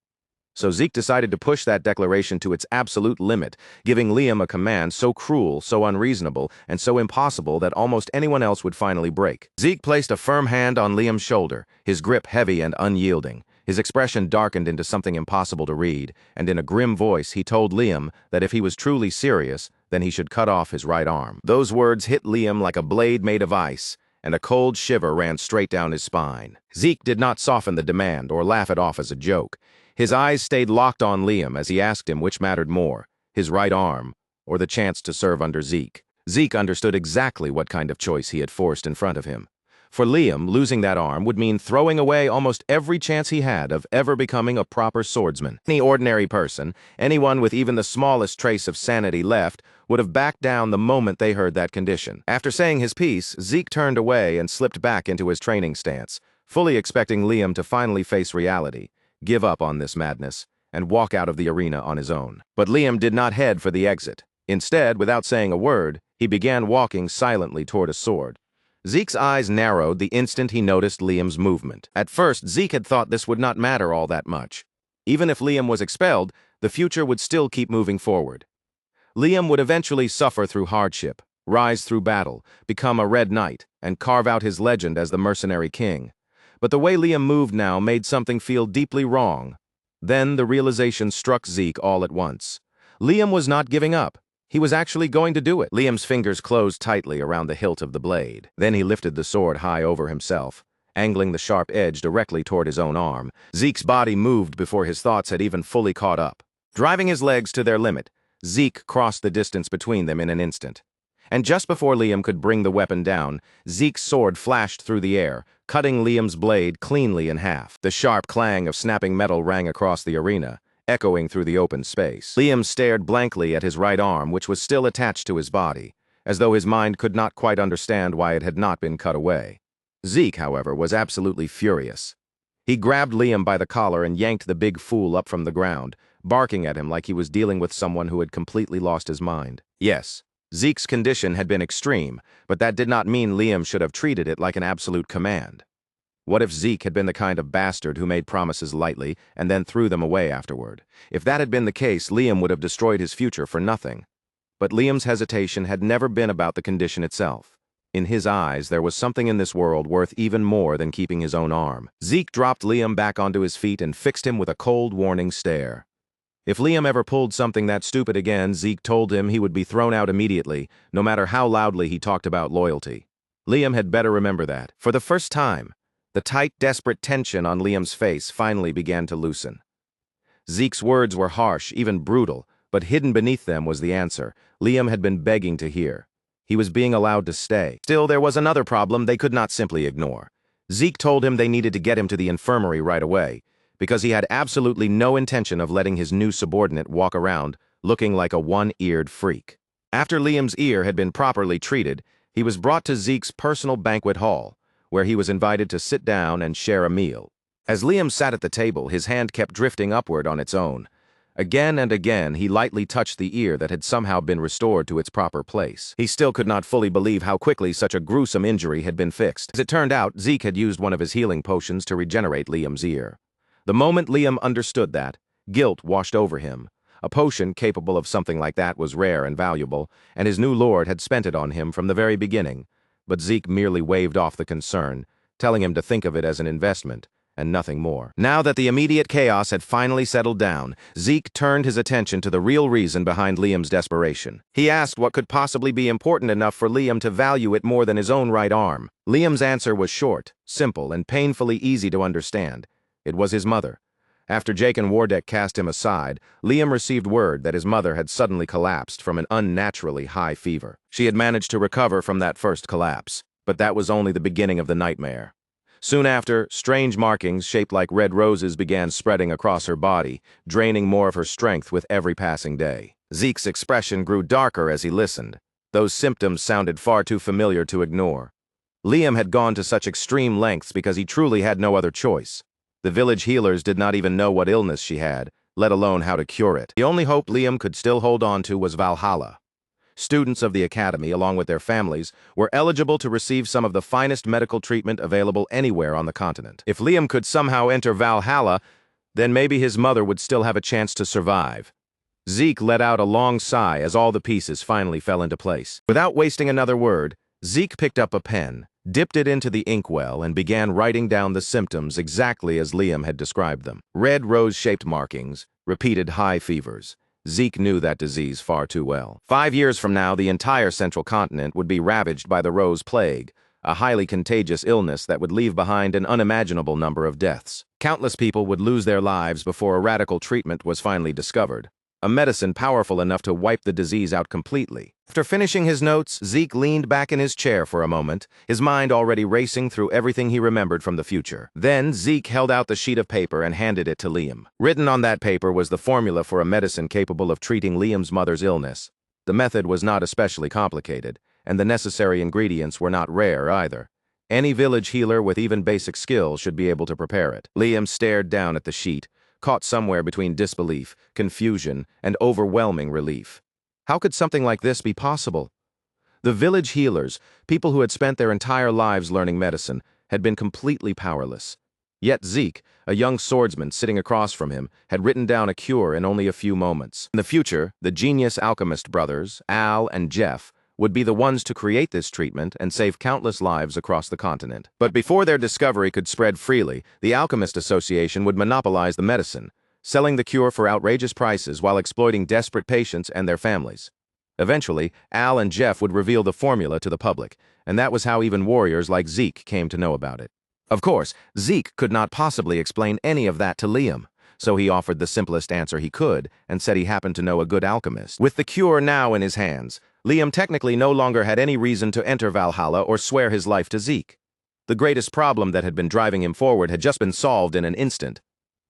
So Zeke decided to push that declaration to its absolute limit, giving Liam a command so cruel, so unreasonable, and so impossible that almost anyone else would finally break. Zeke placed a firm hand on Liam's shoulder, his grip heavy and unyielding. His expression darkened into something impossible to read, and in a grim voice he told Liam that if he was truly serious, then he should cut off his right arm. Those words hit Liam like a blade made of ice, and a cold shiver ran straight down his spine. Zeke did not soften the demand or laugh it off as a joke. His eyes stayed locked on Liam as he asked him which mattered more, his right arm or the chance to serve under Zeke. Zeke understood exactly what kind of choice he had forced in front of him. For Liam, losing that arm would mean throwing away almost every chance he had of ever becoming a proper swordsman. Any ordinary person, anyone with even the smallest trace of sanity left, would have backed down the moment they heard that condition. After saying his piece, Zeke turned away and slipped back into his training stance, fully expecting Liam to finally face reality, give up on this madness, and walk out of the arena on his own. But Liam did not head for the exit. Instead, without saying a word, he began walking silently toward a sword. Zeke's eyes narrowed the instant he noticed Liam's movement. At first, Zeke had thought this would not matter all that much. Even if Liam was expelled, the future would still keep moving forward. Liam would eventually suffer through hardship, rise through battle, become a Red Knight, and carve out his legend as the mercenary king. But the way Liam moved now made something feel deeply wrong. Then the realization struck Zeke all at once. Liam was not giving up. He was actually going to do it. Liam's fingers closed tightly around the hilt of the blade. Then he lifted the sword high over himself, angling the sharp edge directly toward his own arm. Zeke's body moved before his thoughts had even fully caught up. Driving his legs to their limit, Zeke crossed the distance between them in an instant. And just before Liam could bring the weapon down, Zeke's sword flashed through the air, cutting Liam's blade cleanly in half. The sharp clang of snapping metal rang across the arena, echoing through the open space. Liam stared blankly at his right arm, which was still attached to his body, as though his mind could not quite understand why it had not been cut away. Zeke, however, was absolutely furious. He grabbed Liam by the collar and yanked the big fool up from the ground, barking at him like he was dealing with someone who had completely lost his mind. Yes, Zeke's condition had been extreme, but that did not mean Liam should have treated it like an absolute command. What if Zeke had been the kind of bastard who made promises lightly and then threw them away afterward? If that had been the case, Liam would have destroyed his future for nothing. But Liam's hesitation had never been about the condition itself. In his eyes, there was something in this world worth even more than keeping his own arm. Zeke dropped Liam back onto his feet and fixed him with a cold, warning stare. If Liam ever pulled something that stupid again, Zeke told him he would be thrown out immediately, no matter how loudly he talked about loyalty. Liam had better remember that. For the first time, the tight, desperate tension on Liam's face finally began to loosen. Zeke's words were harsh, even brutal, but hidden beneath them was the answer Liam had been begging to hear. He was being allowed to stay. Still, there was another problem they could not simply ignore. Zeke told him they needed to get him to the infirmary right away, because he had absolutely no intention of letting his new subordinate walk around looking like a one-eared freak. After Liam's ear had been properly treated, he was brought to Zeke's personal banquet hall, where he was invited to sit down and share a meal. As Liam sat at the table, his hand kept drifting upward on its own. Again and again, he lightly touched the ear that had somehow been restored to its proper place. He still could not fully believe how quickly such a gruesome injury had been fixed. As it turned out, Zeke had used one of his healing potions to regenerate Liam's ear. The moment Liam understood that, guilt washed over him. A potion capable of something like that was rare and valuable, and his new lord had spent it on him from the very beginning. But Zeke merely waved off the concern, telling him to think of it as an investment, and nothing more. Now that the immediate chaos had finally settled down, Zeke turned his attention to the real reason behind Liam's desperation. He asked what could possibly be important enough for Liam to value it more than his own right arm. Liam's answer was short, simple, and painfully easy to understand. It was his mother. After Jacen Wardeck cast him aside, Liam received word that his mother had suddenly collapsed from an unnaturally high fever. She had managed to recover from that first collapse, but that was only the beginning of the nightmare. Soon after, strange markings shaped like red roses began spreading across her body, draining more of her strength with every passing day. Zeke's expression grew darker as he listened. Those symptoms sounded far too familiar to ignore. Liam had gone to such extreme lengths because he truly had no other choice. The village healers did not even know what illness she had, let alone how to cure it. The only hope Liam could still hold on to was Valhalla. Students of the academy, along with their families, were eligible to receive some of the finest medical treatment available anywhere on the continent. If Liam could somehow enter Valhalla, Then maybe his mother would still have a chance to survive. Zeke let out a long sigh as all the pieces finally fell into place. Without wasting another word, Zeke picked up a pen, dipped it into the inkwell, and began writing down the symptoms exactly as Liam had described them. Red rose-shaped markings, repeated high fevers. Zeke knew that disease far too well. 5 years from now, the entire central continent would be ravaged by the Rose Plague, a highly contagious illness that would leave behind an unimaginable number of deaths. Countless people would lose their lives before a radical treatment was finally discovered, a medicine powerful enough to wipe the disease out completely. After finishing his notes, Zeke leaned back in his chair for a moment, his mind already racing through everything he remembered from the future. Then Zeke held out the sheet of paper and handed it to Liam. Written on that paper was the formula for a medicine capable of treating Liam's mother's illness. The method was not especially complicated, and the necessary ingredients were not rare either. Any village healer with even basic skills should be able to prepare it. Liam stared down at the sheet, caught somewhere between disbelief, confusion, and overwhelming relief. How could something like this be possible? The village healers, people who had spent their entire lives learning medicine, had been completely powerless. Yet Zeke, a young swordsman sitting across from him, had written down a cure in only a few moments. In the future, the genius alchemist brothers, Al and Jeff, would be the ones to create this treatment and save countless lives across the continent. But before their discovery could spread freely, the Alchemist Association would monopolize the medicine, selling the cure for outrageous prices while exploiting desperate patients and their families. Eventually, Al and Jeff would reveal the formula to the public, and that was how even warriors like Zeke came to know about it. Of course, Zeke could not possibly explain any of that to Liam, so he offered the simplest answer he could and said he happened to know a good alchemist. With the cure now in his hands, Liam technically no longer had any reason to enter Valhalla or swear his life to Zeke. The greatest problem that had been driving him forward had just been solved in an instant.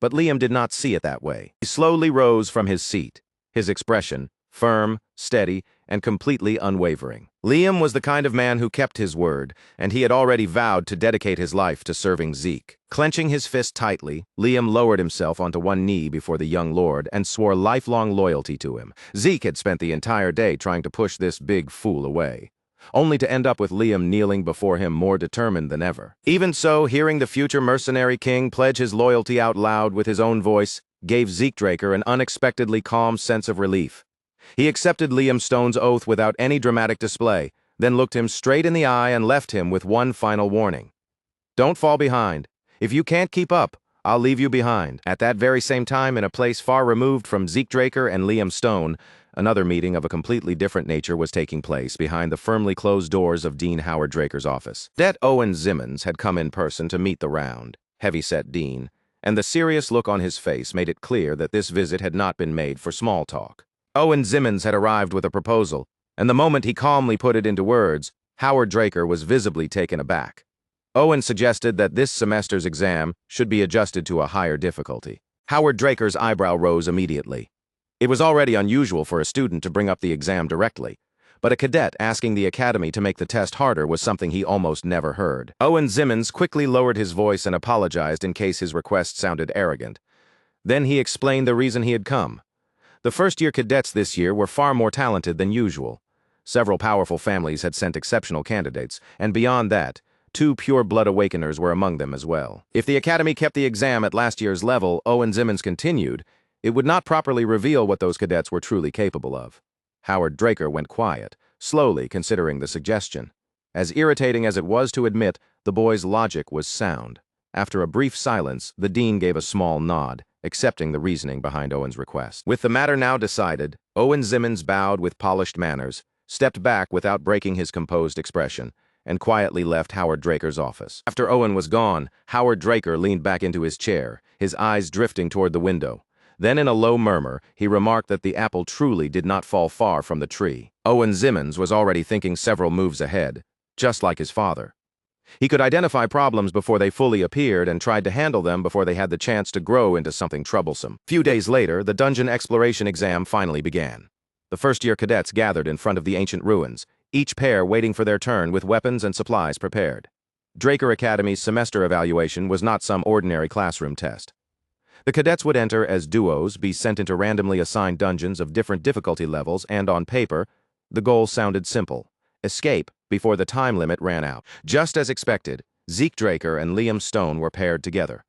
But Liam did not see it that way. He slowly rose from his seat, his expression firm, steady, and completely unwavering. Liam was the kind of man who kept his word, and he had already vowed to dedicate his life to serving Zeke. Clenching his fist tightly, Liam lowered himself onto one knee before the young lord and swore lifelong loyalty to him. Zeke had spent the entire day trying to push this big fool away, only to end up with Liam kneeling before him more determined than ever. Even so, hearing the future mercenary king pledge his loyalty out loud with his own voice gave Zeke Draker an unexpectedly calm sense of relief. He accepted Liam Stone's oath without any dramatic display, then looked him straight in the eye and left him with one final warning. Don't fall behind. If you can't keep up, I'll leave you behind. At that very same time, in a place far removed from Zeke Draker and Liam Stone, another meeting of a completely different nature was taking place behind the firmly closed doors of Dean Howard Draker's office. Cadet Owen Zimmons had come in person to meet the round, heavy-set Dean, and the serious look on his face made it clear that this visit had not been made for small talk. Owen Zimmons had arrived with a proposal, and the moment he calmly put it into words, Howard Draker was visibly taken aback. Owen suggested that this semester's exam should be adjusted to a higher difficulty. Howard Draker's eyebrow rose immediately. It was already unusual for a student to bring up the exam directly, but a cadet asking the academy to make the test harder was something he almost never heard. Owen Zimmons quickly lowered his voice and apologized in case his request sounded arrogant. Then he explained the reason he had come. The first-year cadets this year were far more talented than usual. Several powerful families had sent exceptional candidates, and beyond that, 2 pure-blood awakeners were among them as well. If the academy kept the exam at last year's level, Owen Zimmons continued, it would not properly reveal what those cadets were truly capable of. Howard Draker went quiet, slowly considering the suggestion. As irritating as it was to admit, the boy's logic was sound. After a brief silence, the dean gave a small nod, accepting the reasoning behind Owen's request. With the matter now decided, Owen Zimmons bowed with polished manners, stepped back without breaking his composed expression, and quietly left Howard Draker's office. After Owen was gone, Howard Draker leaned back into his chair, his eyes drifting toward the window. Then in a low murmur, he remarked that the apple truly did not fall far from the tree. Owen Zimmons was already thinking several moves ahead, just like his father. He could identify problems before they fully appeared and tried to handle them before they had the chance to grow into something troublesome. A few days later, the dungeon exploration exam finally began. The first-year cadets gathered in front of the ancient ruins, each pair waiting for their turn with weapons and supplies prepared. Draker Academy's semester evaluation was not some ordinary classroom test. The cadets would enter as duos, be sent into randomly assigned dungeons of different difficulty levels, and on paper, the goal sounded simple: escape before the time limit ran out. Just as expected, Zeke Draker and Liam Stone were paired together.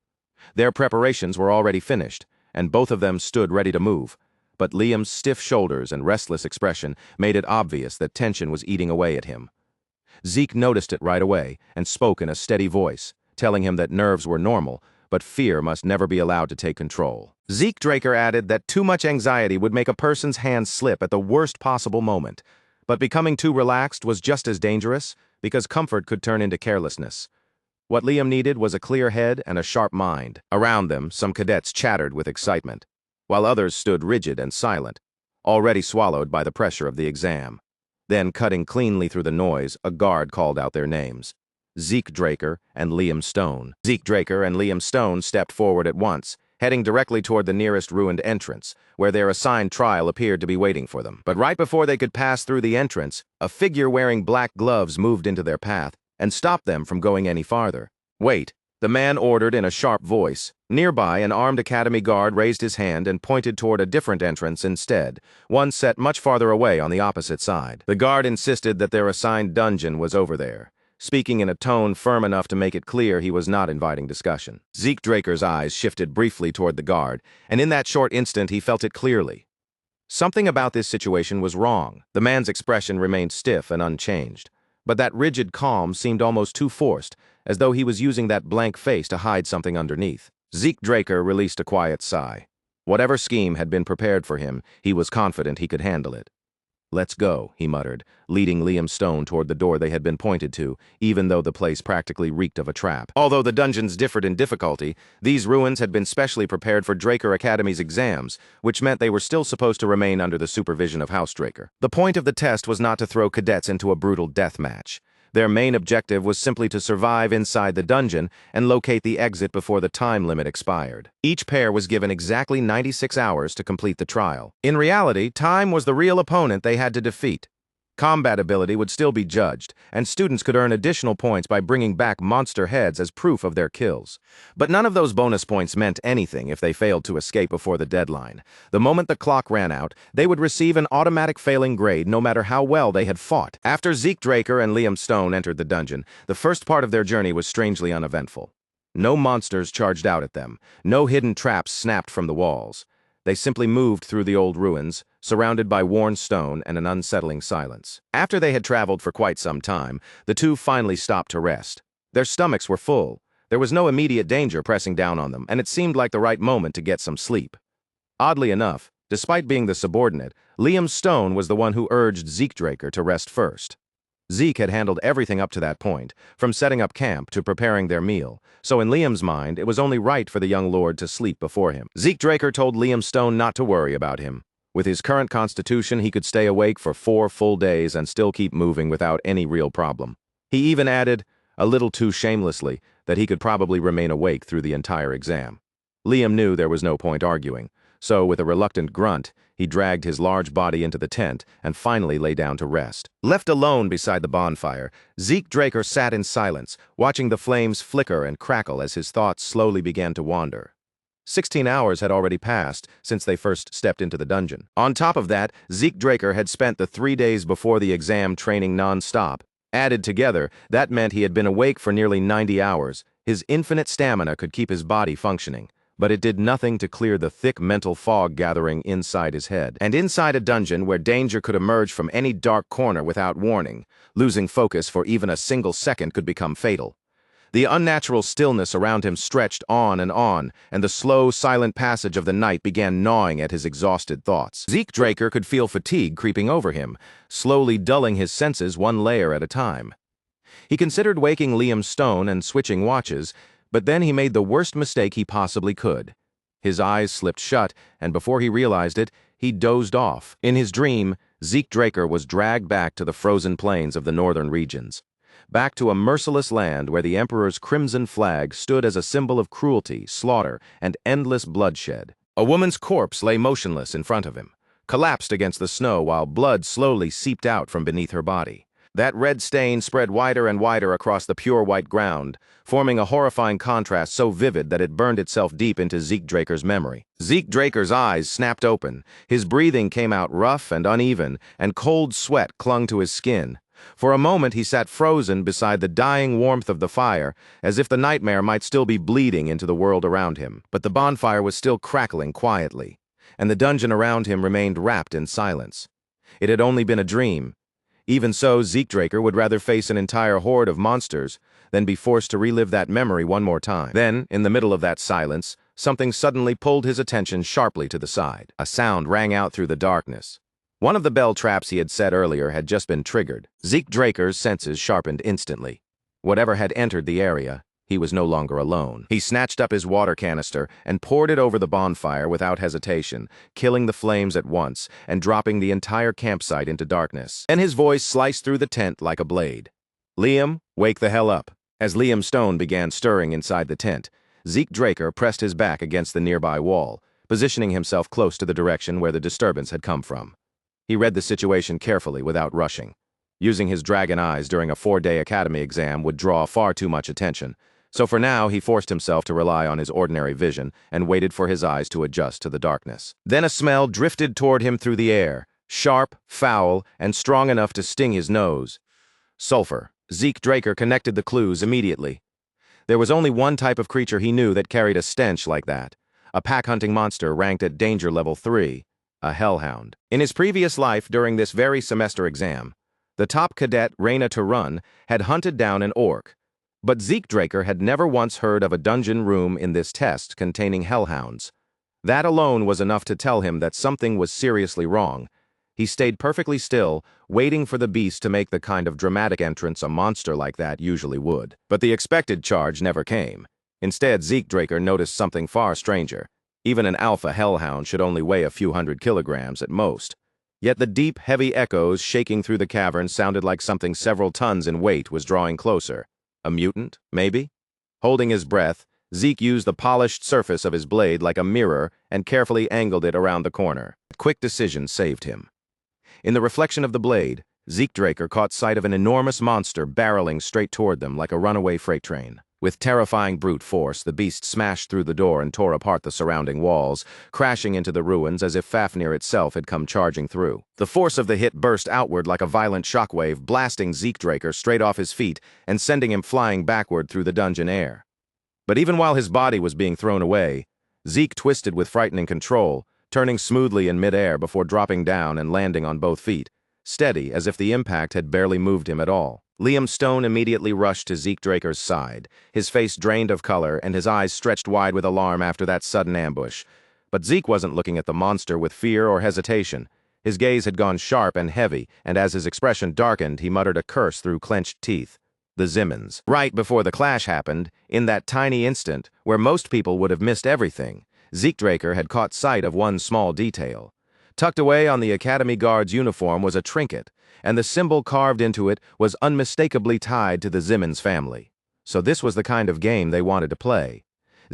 Their preparations were already finished, and both of them stood ready to move. But Liam's stiff shoulders and restless expression made it obvious that tension was eating away at him. Zeke noticed it right away and spoke in a steady voice, telling him that nerves were normal, but fear must never be allowed to take control. Zeke Draker added that too much anxiety would make a person's hands slip at the worst possible moment, but becoming too relaxed was just as dangerous, because comfort could turn into carelessness. What Liam needed was a clear head and a sharp mind. Around them, some cadets chattered with excitement, while others stood rigid and silent, already swallowed by the pressure of the exam. Then, cutting cleanly through the noise, a guard called out their names: Zeke Draker and Liam Stone. Zeke Draker and Liam Stone stepped forward at once, heading directly toward the nearest ruined entrance, where their assigned trial appeared to be waiting for them. But right before they could pass through the entrance, a figure wearing black gloves moved into their path and stopped them from going any farther. "Wait," the man ordered in a sharp voice. Nearby, an armed academy guard raised his hand and pointed toward a different entrance instead, one set much farther away on the opposite side. The guard insisted that their assigned dungeon was over there, speaking in a tone firm enough to make it clear he was not inviting discussion. Zeke Draker's eyes shifted briefly toward the guard, and in that short instant he felt it clearly. Something about this situation was wrong. The man's expression remained stiff and unchanged, but that rigid calm seemed almost too forced, as though he was using that blank face to hide something underneath. Zeke Draker released a quiet sigh. Whatever scheme had been prepared for him, he was confident he could handle it. "Let's go," he muttered, leading Liam Stone toward the door they had been pointed to, even though the place practically reeked of a trap. Although the dungeons differed in difficulty, these ruins had been specially prepared for Draker Academy's exams, which meant they were still supposed to remain under the supervision of House Draker. The point of the test was not to throw cadets into a brutal death match. Their main objective was simply to survive inside the dungeon and locate the exit before the time limit expired. Each pair was given exactly 96 hours to complete the trial. In reality, time was the real opponent they had to defeat. Combat ability would still be judged, and students could earn additional points by bringing back monster heads as proof of their kills. But none of those bonus points meant anything if they failed to escape before the deadline. The moment the clock ran out, they would receive an automatic failing grade no matter how well they had fought. After Zeke Draker and Liam Stone entered the dungeon, the first part of their journey was strangely uneventful. No monsters charged out at them, no hidden traps snapped from the walls. They simply moved through the old ruins, surrounded by worn stone and an unsettling silence. After they had traveled for quite some time, the two finally stopped to rest. Their stomachs were full. There was no immediate danger pressing down on them, and it seemed like the right moment to get some sleep. Oddly enough, despite being the subordinate, Liam Stone was the one who urged Zeke Draker to rest first. Zeke had handled everything up to that point, from setting up camp to preparing their meal, so in Liam's mind, it was only right for the young lord to sleep before him. Zeke Draker told Liam Stone not to worry about him. With his current constitution, he could stay awake for 4 full days and still keep moving without any real problem. He even added, a little too shamelessly, that he could probably remain awake through the entire exam. Liam knew there was no point arguing, so with a reluctant grunt, he dragged his large body into the tent and finally lay down to rest. Left alone beside the bonfire, Zeke Draker sat in silence, watching the flames flicker and crackle as his thoughts slowly began to wander. 16 hours had already passed since they first stepped into the dungeon. On top of that, Zeke Draker had spent the 3 days before the exam training non-stop. Added together, that meant he had been awake for nearly 90 hours. His infinite stamina could keep his body functioning, but it did nothing to clear the thick mental fog gathering inside his head. And inside a dungeon where danger could emerge from any dark corner without warning, losing focus for even a single second could become fatal. The unnatural stillness around him stretched on, and the slow, silent passage of the night began gnawing at his exhausted thoughts. Zeke Draker could feel fatigue creeping over him, slowly dulling his senses one layer at a time. He considered waking Liam Stone and switching watches, but then he made the worst mistake he possibly could. His eyes slipped shut, and before he realized it, he dozed off. In his dream, Zeke Draker was dragged back to the frozen plains of the northern regions. Back to a merciless land where the Emperor's crimson flag stood as a symbol of cruelty, slaughter, and endless bloodshed. A woman's corpse lay motionless in front of him, collapsed against the snow while blood slowly seeped out from beneath her body. That red stain spread wider and wider across the pure white ground, forming a horrifying contrast so vivid that it burned itself deep into Zeke Draker's memory. Zeke Draker's eyes snapped open, his breathing came out rough and uneven, and cold sweat clung to his skin. For a moment he sat frozen beside the dying warmth of the fire, as if the nightmare might still be bleeding into the world around him. But the bonfire was still crackling quietly, and the dungeon around him remained wrapped in silence. It had only been a dream. Even so, Zeke Draker would rather face an entire horde of monsters than be forced to relive that memory one more time. Then, in the middle of that silence, something suddenly pulled his attention sharply to the side. A sound rang out through the darkness. One of the bell traps he had set earlier had just been triggered. Zeke Draker's senses sharpened instantly. Whatever had entered the area, he was no longer alone. He snatched up his water canister and poured it over the bonfire without hesitation, killing the flames at once and dropping the entire campsite into darkness. Then his voice sliced through the tent like a blade. "Liam, wake the hell up." As Liam Stone began stirring inside the tent, Zeke Draker pressed his back against the nearby wall, positioning himself close to the direction where the disturbance had come from. He read the situation carefully without rushing. Using his dragon eyes during a 4-day academy exam would draw far too much attention, so for now he forced himself to rely on his ordinary vision and waited for his eyes to adjust to the darkness. Then a smell drifted toward him through the air, sharp, foul, and strong enough to sting his nose. Sulfur. Zeke Draker connected the clues immediately. There was only one type of creature he knew that carried a stench like that, a pack-hunting monster ranked at danger level 3, a hellhound. In his previous life during this very semester exam, the top cadet, Raina Turun, had hunted down an orc, but Zeke Draker had never once heard of a dungeon room in this test containing hellhounds. That alone was enough to tell him that something was seriously wrong. He stayed perfectly still, waiting for the beast to make the kind of dramatic entrance a monster like that usually would. But the expected charge never came. Instead, Zeke Draker noticed something far stranger. Even an alpha hellhound should only weigh a few hundred kilograms at most. Yet the deep, heavy echoes shaking through the cavern sounded like something several tons in weight was drawing closer. A mutant, maybe? Holding his breath, Zeke used the polished surface of his blade like a mirror and carefully angled it around the corner. A quick decision saved him. In the reflection of the blade, Zeke Draker caught sight of an enormous monster barreling straight toward them like a runaway freight train. With terrifying brute force, the beast smashed through the door and tore apart the surrounding walls, crashing into the ruins as if Fafnir itself had come charging through. The force of the hit burst outward like a violent shockwave, blasting Zeke Draker straight off his feet and sending him flying backward through the dungeon air. But even while his body was being thrown away, Zeke twisted with frightening control, turning smoothly in midair before dropping down and landing on both feet, steady as if the impact had barely moved him at all. Liam Stone immediately rushed to Zeke Draker's side, his face drained of color and his eyes stretched wide with alarm after that sudden ambush. But Zeke wasn't looking at the monster with fear or hesitation. His gaze had gone sharp and heavy, and as his expression darkened, he muttered a curse through clenched teeth. The Zimmons. Right before the clash happened, in that tiny instant, where most people would have missed everything, Zeke Draker had caught sight of one small detail. Tucked away on the Academy Guard's uniform was a trinket, and the symbol carved into it was unmistakably tied to the Zimmons family. So this was the kind of game they wanted to play.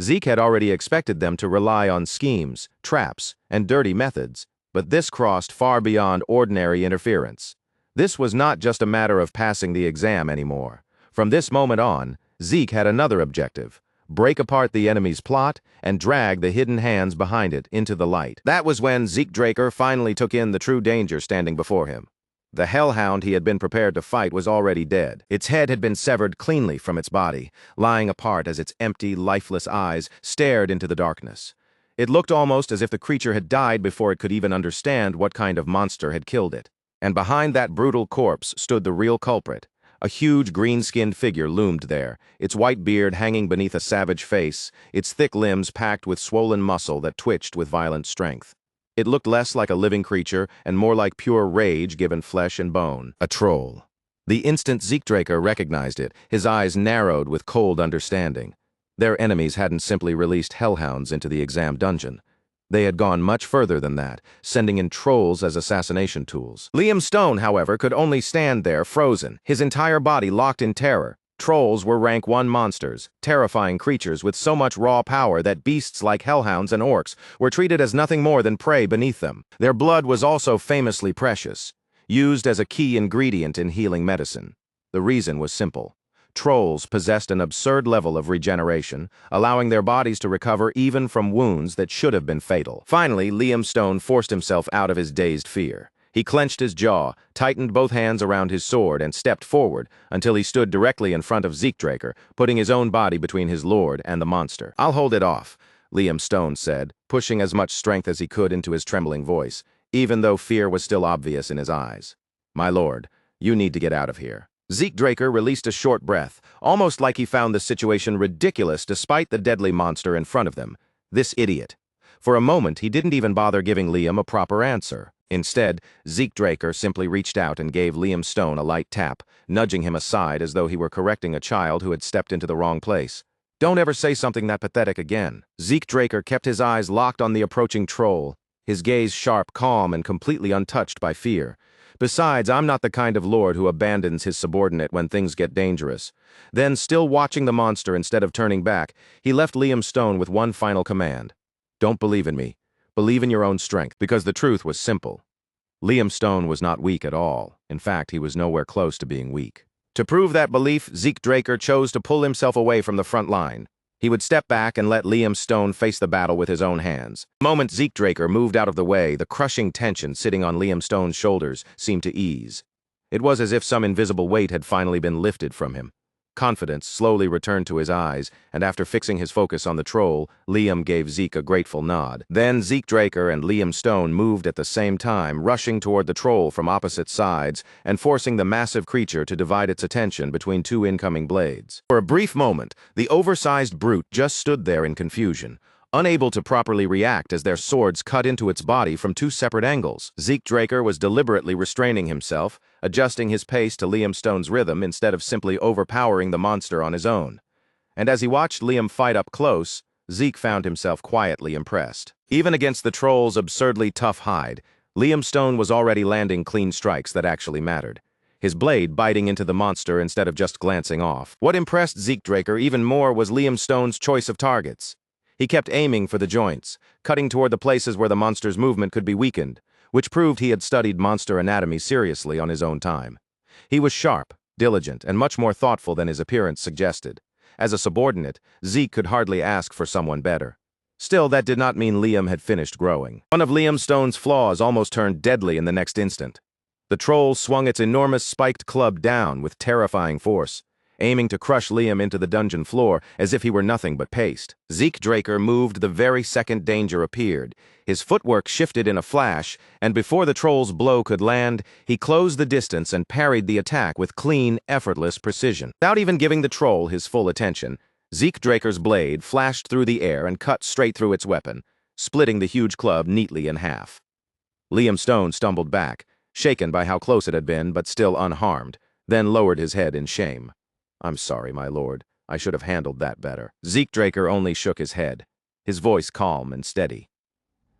Zeke had already expected them to rely on schemes, traps, and dirty methods, but this crossed far beyond ordinary interference. This was not just a matter of passing the exam anymore. From this moment on, Zeke had another objective: break apart the enemy's plot and drag the hidden hands behind it into the light. That was when Zeke Draker finally took in the true danger standing before him. The hellhound he had been prepared to fight was already dead. Its head had been severed cleanly from its body, lying apart as its empty, lifeless eyes stared into the darkness. It looked almost as if the creature had died before it could even understand what kind of monster had killed it. And behind that brutal corpse stood the real culprit. A huge green-skinned figure loomed there, its white beard hanging beneath a savage face, its thick limbs packed with swollen muscle that twitched with violent strength. It looked less like a living creature and more like pure rage given flesh and bone. A troll. The instant Zeke Draker recognized it, his eyes narrowed with cold understanding. Their enemies hadn't simply released hellhounds into the exam dungeon. They had gone much further than that, sending in trolls as assassination tools. Liam Stone, however, could only stand there frozen, his entire body locked in terror. Trolls were rank 1 monsters, terrifying creatures with so much raw power that beasts like hellhounds and orcs were treated as nothing more than prey beneath them. Their blood was also famously precious, used as a key ingredient in healing medicine. The reason was simple. Trolls possessed an absurd level of regeneration, allowing their bodies to recover even from wounds that should have been fatal. Finally, Liam Stone forced himself out of his dazed fear. He clenched his jaw, tightened both hands around his sword, and stepped forward until he stood directly in front of Zeke Draker, putting his own body between his lord and the monster. "I'll hold it off," Liam Stone said, pushing as much strength as he could into his trembling voice, even though fear was still obvious in his eyes. "My lord, you need to get out of here." Zeke Draker released a short breath, almost like he found the situation ridiculous despite the deadly monster in front of them. This idiot. For a moment, he didn't even bother giving Liam a proper answer. Instead, Zeke Draker simply reached out and gave Liam Stone a light tap, nudging him aside as though he were correcting a child who had stepped into the wrong place. "Don't ever say something that pathetic again." Zeke Draker kept his eyes locked on the approaching troll, his gaze sharp, calm, and completely untouched by fear. "Besides, I'm not the kind of lord who abandons his subordinate when things get dangerous." Then, still watching the monster instead of turning back, he left Liam Stone with one final command. "Don't believe in me. Believe in your own strength," because the truth was simple. Liam Stone was not weak at all. In fact, he was nowhere close to being weak. To prove that belief, Zeke Draker chose to pull himself away from the front line. He would step back and let Liam Stone face the battle with his own hands. The moment Zeke Draker moved out of the way, the crushing tension sitting on Liam Stone's shoulders seemed to ease. It was as if some invisible weight had finally been lifted from him. Confidence slowly returned to his eyes, and after fixing his focus on the troll, Liam gave Zeke a grateful nod. Then Zeke Draker and Liam Stone moved at the same time, rushing toward the troll from opposite sides and forcing the massive creature to divide its attention between two incoming blades. For a brief moment, the oversized brute just stood there in confusion, unable to properly react as their swords cut into its body from two separate angles. Zeke Draker was deliberately restraining himself, adjusting his pace to Liam Stone's rhythm instead of simply overpowering the monster on his own. And as he watched Liam fight up close, Zeke found himself quietly impressed. Even against the troll's absurdly tough hide, Liam Stone was already landing clean strikes that actually mattered, his blade biting into the monster instead of just glancing off. What impressed Zeke Draker even more was Liam Stone's choice of targets. He kept aiming for the joints, cutting toward the places where the monster's movement could be weakened, which proved he had studied monster anatomy seriously on his own time. He was sharp, diligent, and much more thoughtful than his appearance suggested. As a subordinate, Zeke could hardly ask for someone better. Still, that did not mean Liam had finished growing. One of Liam Stone's flaws almost turned deadly in the next instant. The troll swung its enormous spiked club down with terrifying force, aiming to crush Liam into the dungeon floor as if he were nothing but paste. Zeke Draker moved the very second danger appeared. His footwork shifted in a flash, and before the troll's blow could land, he closed the distance and parried the attack with clean, effortless precision. Without even giving the troll his full attention, Zeke Draker's blade flashed through the air and cut straight through its weapon, splitting the huge club neatly in half. Liam Stone stumbled back, shaken by how close it had been, but still unharmed, then lowered his head in shame. "I'm sorry, my lord. I should have handled that better." Zeke Draker only shook his head, his voice calm and steady.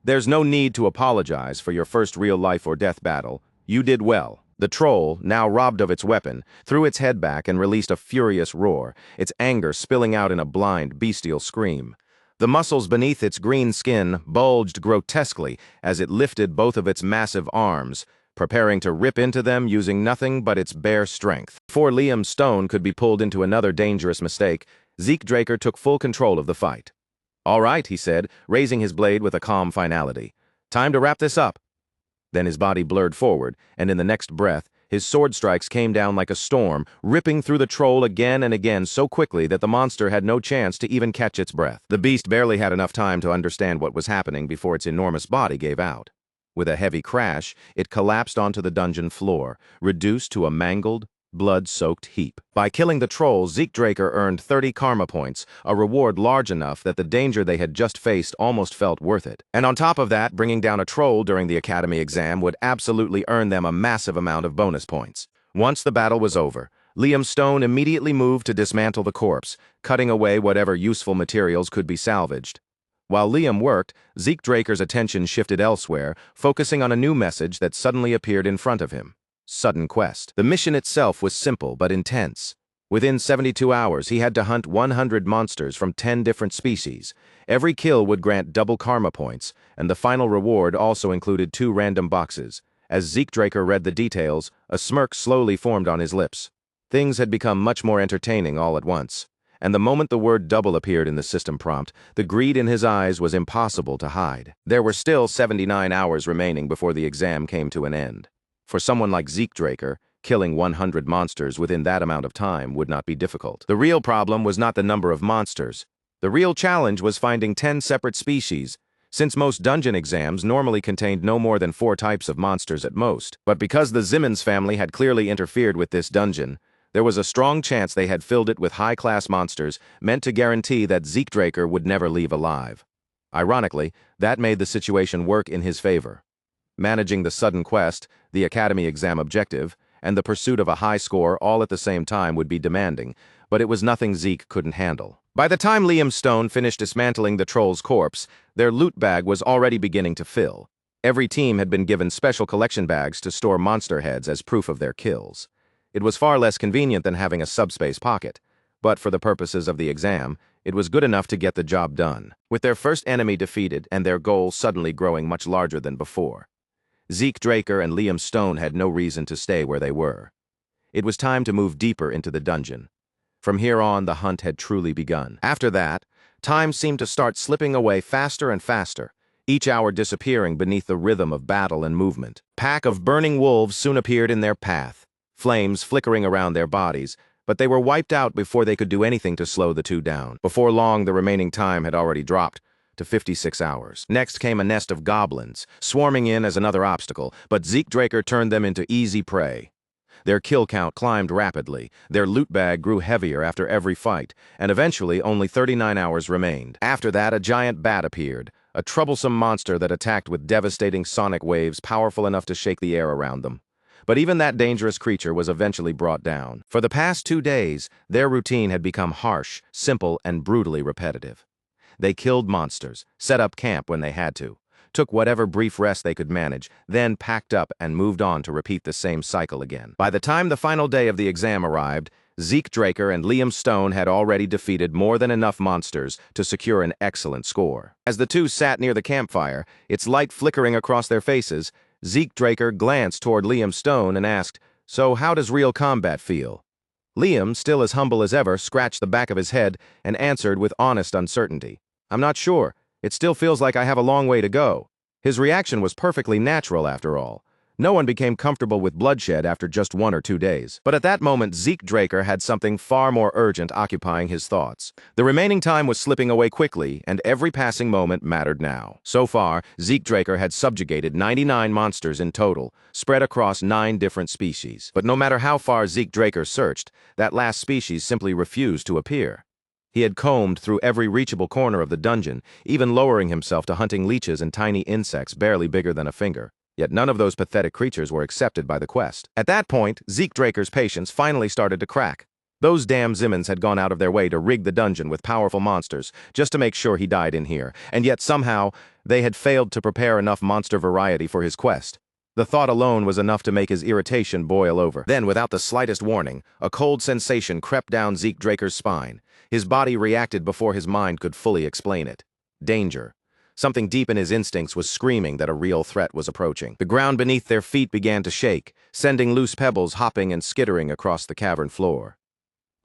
"There's no need to apologize for your first real life or death battle. You did well." The troll, now robbed of its weapon, threw its head back and released a furious roar, its anger spilling out in a blind, bestial scream. The muscles beneath its green skin bulged grotesquely as it lifted both of its massive arms, preparing to rip into them using nothing but its bare strength. Before Liam Stone could be pulled into another dangerous mistake, Zeke Draker took full control of the fight. "All right," he said, raising his blade with a calm finality. "Time to wrap this up." Then his body blurred forward, and in the next breath, his sword strikes came down like a storm, ripping through the troll again and again so quickly that the monster had no chance to even catch its breath. The beast barely had enough time to understand what was happening before its enormous body gave out. With a heavy crash, it collapsed onto the dungeon floor, reduced to a mangled, blood-soaked heap. By killing the troll, Zeke Draker earned 30 karma points, a reward large enough that the danger they had just faced almost felt worth it. And on top of that, bringing down a troll during the academy exam would absolutely earn them a massive amount of bonus points. Once the battle was over, Liam Stone immediately moved to dismantle the corpse, cutting away whatever useful materials could be salvaged. While Liam worked, Zeke Draker's attention shifted elsewhere, focusing on a new message that suddenly appeared in front of him. Sudden quest. The mission itself was simple but intense. Within 72 hours, he had to hunt 100 monsters from 10 different species. Every kill would grant double karma points, and the final reward also included 2 random boxes. As Zeke Draker read the details, a smirk slowly formed on his lips. Things had become much more entertaining all at once. and the moment the word double appeared in the system prompt, the greed in his eyes was impossible to hide. There were still 79 hours remaining before the exam came to an end. For someone like Zeke Draker, killing 100 monsters within that amount of time would not be difficult. The real problem was not the number of monsters. The real challenge was finding 10 separate species, since most dungeon exams normally contained no more than 4 types of monsters at most. But because the Zimmons family had clearly interfered with this dungeon, there was a strong chance they had filled it with high-class monsters meant to guarantee that Zeke Draker would never leave alive. Ironically, that made the situation work in his favor. Managing the sudden quest, the academy exam objective, and the pursuit of a high score all at the same time would be demanding, but it was nothing Zeke couldn't handle. By the time Liam Stone finished dismantling the troll's corpse, their loot bag was already beginning to fill. Every team had been given special collection bags to store monster heads as proof of their kills. It was far less convenient than having a subspace pocket, but for the purposes of the exam, it was good enough to get the job done. With their first enemy defeated and their goal suddenly growing much larger than before, Zeke Draker and Liam Stone had no reason to stay where they were. It was time to move deeper into the dungeon. From here on, the hunt had truly begun. After that, time seemed to start slipping away faster and faster, each hour disappearing beneath the rhythm of battle and movement. A pack of burning wolves soon appeared in their path, flames flickering around their bodies, but they were wiped out before they could do anything to slow the two down. Before long, the remaining time had already dropped to 56 hours. Next came a nest of goblins, swarming in as another obstacle, but Zeke Draker turned them into easy prey. Their kill count climbed rapidly, their loot bag grew heavier after every fight, and eventually only 39 hours remained. After that, a giant bat appeared, a troublesome monster that attacked with devastating sonic waves powerful enough to shake the air around them. But even that dangerous creature was eventually brought down. For the past 2 days, their routine had become harsh, simple, and brutally repetitive. They killed monsters, set up camp when they had to, took whatever brief rest they could manage, then packed up and moved on to repeat the same cycle again. By the time the final day of the exam arrived, Zeke Draker and Liam Stone had already defeated more than enough monsters to secure an excellent score. As the two sat near the campfire, its light flickering across their faces, Zeke Draker glanced toward Liam Stone and asked, "So how does real combat feel?" Liam, still as humble as ever, scratched the back of his head and answered with honest uncertainty, "I'm not sure. It still feels like I have a long way to go." His reaction was perfectly natural after all. No one became comfortable with bloodshed after just 1 or 2 days. But at that moment, Zeke Draker had something far more urgent occupying his thoughts. The remaining time was slipping away quickly, and every passing moment mattered now. So far, Zeke Draker had subjugated 99 monsters in total, spread across 9 different species. But no matter how far Zeke Draker searched, that last species simply refused to appear. He had combed through every reachable corner of the dungeon, even lowering himself to hunting leeches and tiny insects barely bigger than a finger. Yet none of those pathetic creatures were accepted by the quest. At that point, Zeke Draker's patience finally started to crack. Those damn Zimmons had gone out of their way to rig the dungeon with powerful monsters, just to make sure he died in here, and yet somehow, they had failed to prepare enough monster variety for his quest. The thought alone was enough to make his irritation boil over. Then, without the slightest warning, a cold sensation crept down Zeke Draker's spine. His body reacted before his mind could fully explain it. Danger. Something deep in his instincts was screaming that a real threat was approaching. The ground beneath their feet began to shake, sending loose pebbles hopping and skittering across the cavern floor.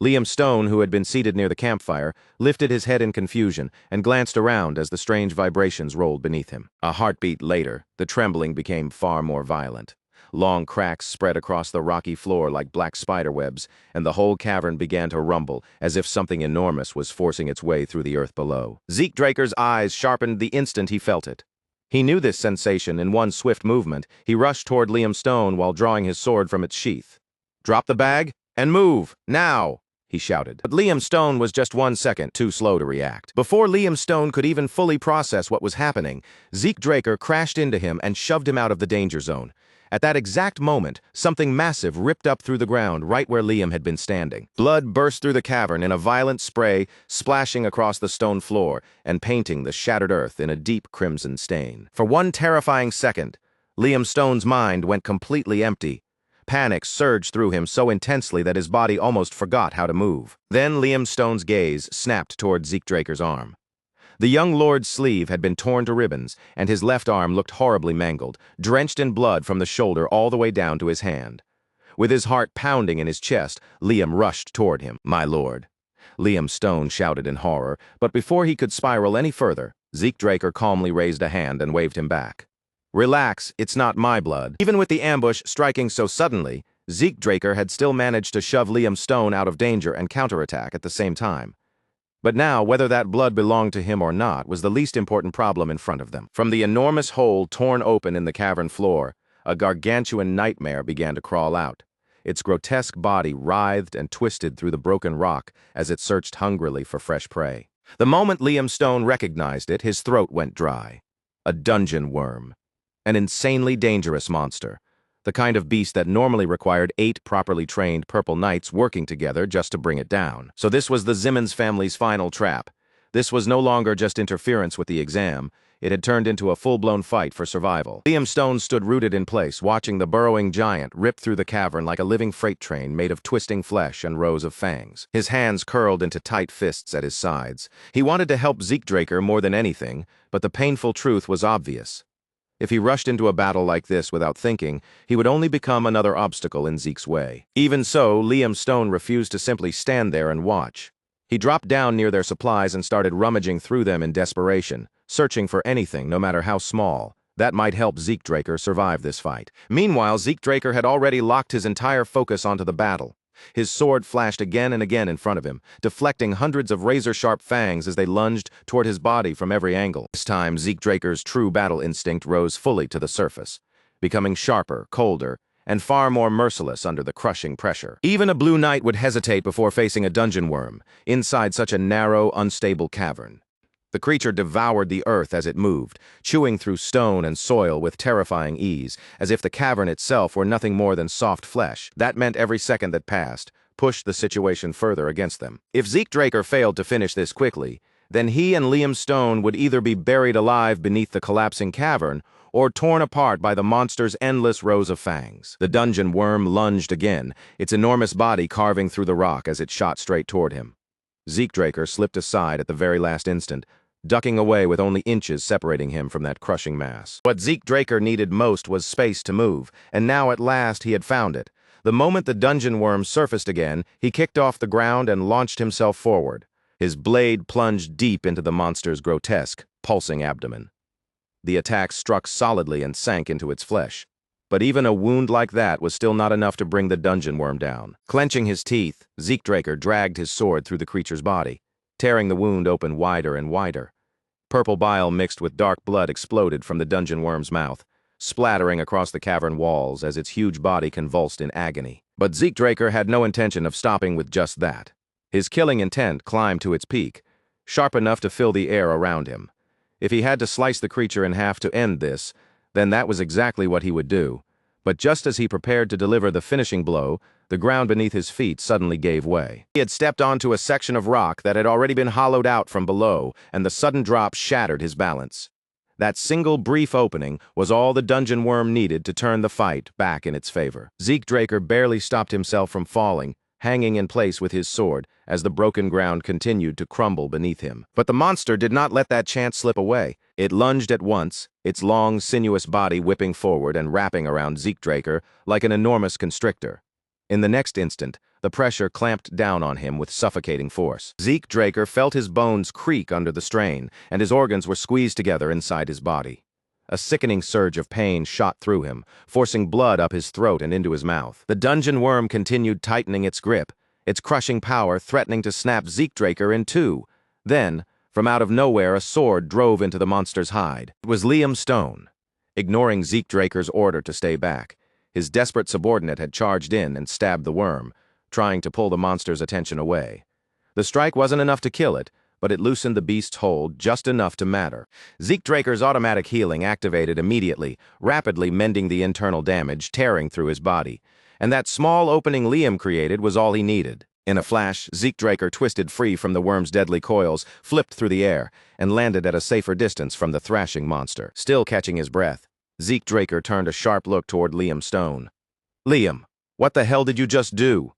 Liam Stone, who had been seated near the campfire, lifted his head in confusion and glanced around as the strange vibrations rolled beneath him. A heartbeat later, the trembling became far more violent. Long cracks spread across the rocky floor like black spiderwebs, and the whole cavern began to rumble as if something enormous was forcing its way through the earth below. Zeke Draker's eyes sharpened the instant he felt it. He knew this sensation in one swift movement. He rushed toward Liam Stone while drawing his sword from its sheath. "Drop the bag and move, now!" he shouted. But Liam Stone was just 1 second too slow to react. Before Liam Stone could even fully process what was happening, Zeke Draker crashed into him and shoved him out of the danger zone. At that exact moment, something massive ripped up through the ground right where Liam had been standing. Blood burst through the cavern in a violent spray, splashing across the stone floor and painting the shattered earth in a deep crimson stain. For one terrifying second, Liam Stone's mind went completely empty. Panic surged through him so intensely that his body almost forgot how to move. Then Liam Stone's gaze snapped toward Zeke Draker's arm. The young lord's sleeve had been torn to ribbons, and his left arm looked horribly mangled, drenched in blood from the shoulder all the way down to his hand. With his heart pounding in his chest, Liam rushed toward him. "My lord." Liam Stone shouted in horror, but before he could spiral any further, Zeke Draker calmly raised a hand and waved him back. Relax, it's not my blood. Even with the ambush striking so suddenly, Zeke Draker had still managed to shove Liam Stone out of danger and counterattack at the same time. But now, whether that blood belonged to him or not was the least important problem in front of them. From the enormous hole torn open in the cavern floor, a gargantuan nightmare began to crawl out. Its grotesque body writhed and twisted through the broken rock as it searched hungrily for fresh prey. The moment Liam Stone recognized it, his throat went dry. A dungeon worm. An insanely dangerous monster. The kind of beast that normally required 8 properly trained purple knights working together just to bring it down. So this was the Simmons family's final trap. This was no longer just interference with the exam. It had turned into a full-blown fight for survival. Liam Stone stood rooted in place, watching the burrowing giant rip through the cavern like a living freight train made of twisting flesh and rows of fangs. His hands curled into tight fists at his sides. He wanted to help Zeke Draker more than anything, but the painful truth was obvious. If he rushed into a battle like this without thinking, he would only become another obstacle in Zeke's way. Even so, Liam Stone refused to simply stand there and watch. He dropped down near their supplies and started rummaging through them in desperation, searching for anything, no matter how small, that might help Zeke Draker survive this fight. Meanwhile, Zeke Draker had already locked his entire focus onto the battle. His sword flashed again and again in front of him, deflecting hundreds of razor-sharp fangs as they lunged toward his body from every angle. This time, Zeke Draker's true battle instinct rose fully to the surface, becoming sharper, colder, and far more merciless under the crushing pressure. Even a blue knight would hesitate before facing a dungeon worm, inside such a narrow, unstable cavern. The creature devoured the earth as it moved, chewing through stone and soil with terrifying ease, as if the cavern itself were nothing more than soft flesh. That meant every second that passed pushed the situation further against them. If Zeke Draker failed to finish this quickly, then he and Liam Stone would either be buried alive beneath the collapsing cavern or torn apart by the monster's endless rows of fangs. The dungeon worm lunged again, its enormous body carving through the rock as it shot straight toward him. Zeke Draker slipped aside at the very last instant, ducking away with only inches separating him from that crushing mass. What Zeke Draker needed most was space to move, and now at last he had found it. The moment the dungeon worm surfaced again, he kicked off the ground and launched himself forward. His blade plunged deep into the monster's grotesque, pulsing abdomen. The attack struck solidly and sank into its flesh. But even a wound like that was still not enough to bring the dungeon worm down. Clenching his teeth, Zeke Draker dragged his sword through the creature's body, tearing the wound open wider and wider. Purple bile mixed with dark blood exploded from the dungeon worm's mouth, splattering across the cavern walls as its huge body convulsed in agony. But Zeke Draker had no intention of stopping with just that. His killing intent climbed to its peak, sharp enough to fill the air around him. If he had to slice the creature in half to end this, then that was exactly what he would do. But just as he prepared to deliver the finishing blow, the ground beneath his feet suddenly gave way. He had stepped onto a section of rock that had already been hollowed out from below, and the sudden drop shattered his balance. That single brief opening was all the dungeon worm needed to turn the fight back in its favor. Zeke Draker barely stopped himself from falling, hanging in place with his sword as the broken ground continued to crumble beneath him. But the monster did not let that chance slip away. It lunged at once, its long, sinuous body whipping forward and wrapping around Zeke Draker like an enormous constrictor. In the next instant, the pressure clamped down on him with suffocating force. Zeke Draker felt his bones creak under the strain, and his organs were squeezed together inside his body. A sickening surge of pain shot through him, forcing blood up his throat and into his mouth. The dungeon worm continued tightening its grip, its crushing power threatening to snap Zeke Draker in two. Then, from out of nowhere, a sword drove into the monster's hide. It was Liam Stone. Ignoring Zeke Draker's order to stay back, his desperate subordinate had charged in and stabbed the worm, trying to pull the monster's attention away. The strike wasn't enough to kill it, but it loosened the beast's hold just enough to matter. Zeke Draker's automatic healing activated immediately, rapidly mending the internal damage tearing through his body. And that small opening Liam created was all he needed. In a flash, Zeke Draker twisted free from the worm's deadly coils, flipped through the air, and landed at a safer distance from the thrashing monster. Still catching his breath, Zeke Draker turned a sharp look toward Liam Stone. "Liam, what the hell did you just do?"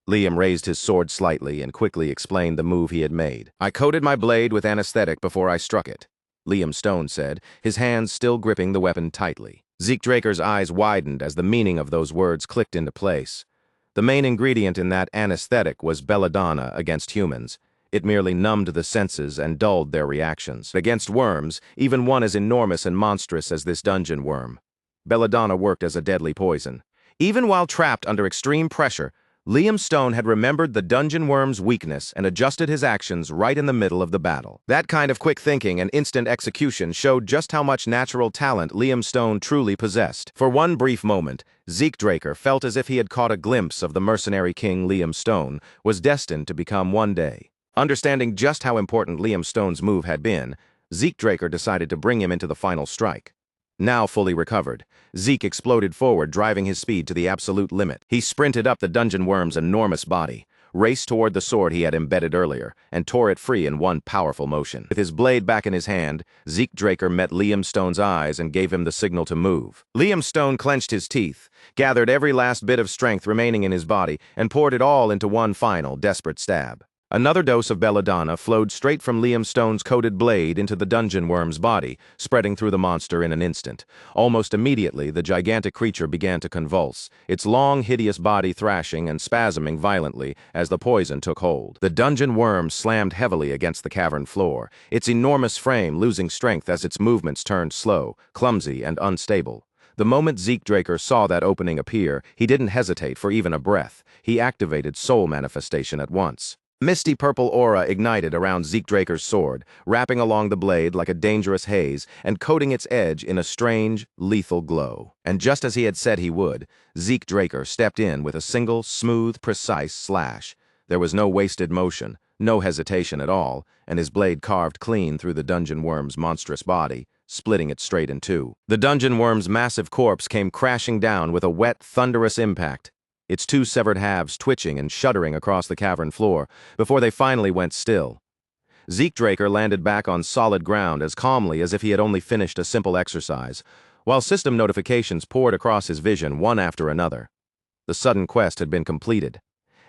Liam raised his sword slightly and quickly explained the move he had made. "I coated my blade with anesthetic before I struck it," Liam Stone said, his hands still gripping the weapon tightly. Zeke Draker's eyes widened as the meaning of those words clicked into place. The main ingredient in that anesthetic was belladonna against humans. It merely numbed the senses and dulled their reactions. Against worms, even one as enormous and monstrous as this dungeon worm, belladonna worked as a deadly poison. Even while trapped under extreme pressure, Liam Stone had remembered the dungeon worm's weakness and adjusted his actions right in the middle of the battle. That kind of quick thinking and instant execution showed just how much natural talent Liam Stone truly possessed. For one brief moment, Zeke Draker felt as if he had caught a glimpse of the mercenary king Liam Stone was destined to become one day. Understanding just how important Liam Stone's move had been, Zeke Draker decided to bring him into the final strike. Now fully recovered, Zeke exploded forward, driving his speed to the absolute limit. He sprinted up the dungeon worm's enormous body, raced toward the sword he had embedded earlier, and tore it free in one powerful motion. With his blade back in his hand, Zeke Draker met Liam Stone's eyes and gave him the signal to move. Liam Stone clenched his teeth, gathered every last bit of strength remaining in his body, and poured it all into one final, desperate stab. Another dose of belladonna flowed straight from Liam Stone's coated blade into the dungeon worm's body, spreading through the monster in an instant. Almost immediately, the gigantic creature began to convulse, its long, hideous body thrashing and spasming violently as the poison took hold. The dungeon worm slammed heavily against the cavern floor, its enormous frame losing strength as its movements turned slow, clumsy, and unstable. The moment Zeke Draker saw that opening appear, he didn't hesitate for even a breath. He activated soul manifestation at once. Misty purple aura ignited around Zeke Draker's sword, wrapping along the blade like a dangerous haze and coating its edge in a strange, lethal glow. And just as he had said he would, Zeke Draker stepped in with a single, smooth, precise slash. There was no wasted motion, no hesitation at all, and his blade carved clean through the dungeon worm's monstrous body, splitting it straight in two. The dungeon worm's massive corpse came crashing down with a wet, thunderous impact, its two severed halves twitching and shuddering across the cavern floor, before they finally went still. Zeke Draker landed back on solid ground as calmly as if he had only finished a simple exercise, while system notifications poured across his vision one after another. The sudden quest had been completed.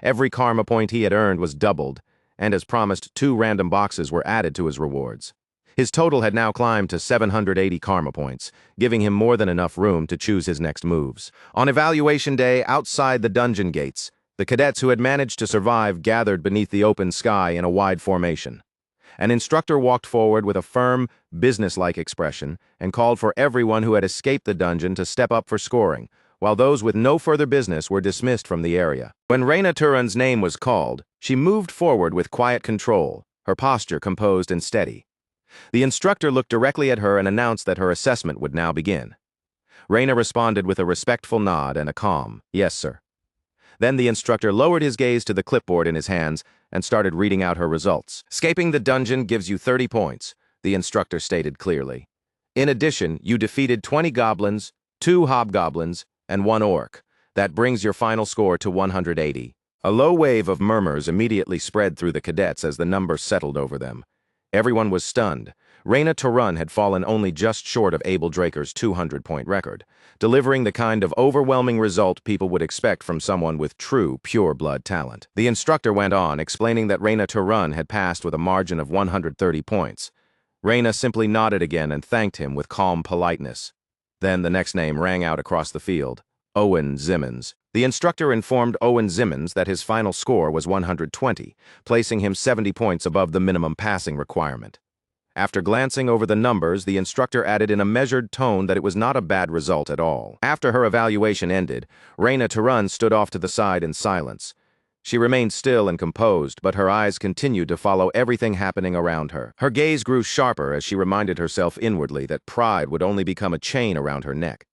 Every karma point he had earned was doubled, and as promised, 2 random boxes were added to his rewards. His total had now climbed to 780 karma points, giving him more than enough room to choose his next moves. On evaluation day, outside the dungeon gates, the cadets who had managed to survive gathered beneath the open sky in a wide formation. An instructor walked forward with a firm, businesslike expression and called for everyone who had escaped the dungeon to step up for scoring, while those with no further business were dismissed from the area. When Reyna Turan's name was called, she moved forward with quiet control, her posture composed and steady. The instructor looked directly at her and announced that her assessment would now begin. Reyna responded with a respectful nod and a calm, "Yes, sir." Then the instructor lowered his gaze to the clipboard in his hands and started reading out her results. "Escaping the dungeon gives you 30 points, the instructor stated clearly. In addition, you defeated 20 goblins, 2 hobgoblins, and 1 orc. That brings your final score to 180. A low wave of murmurs immediately spread through the cadets as the number settled over them. Everyone was stunned. Reyna Turan had fallen only just short of Abel Draker's 200-point record, delivering the kind of overwhelming result people would expect from someone with true, pure-blood talent. The instructor went on, explaining that Reyna Turan had passed with a margin of 130 points. Reyna simply nodded again and thanked him with calm politeness. Then the next name rang out across the field: Owen Zimmons. The instructor informed Owen Zimmons that his final score was 120, placing him 70 points above the minimum passing requirement. After glancing over the numbers, the instructor added in a measured tone that it was not a bad result at all. After her evaluation ended, Reyna Turan stood off to the side in silence. She remained still and composed, but her eyes continued to follow everything happening around her. Her gaze grew sharper as she reminded herself inwardly that pride would only become a chain around her neck.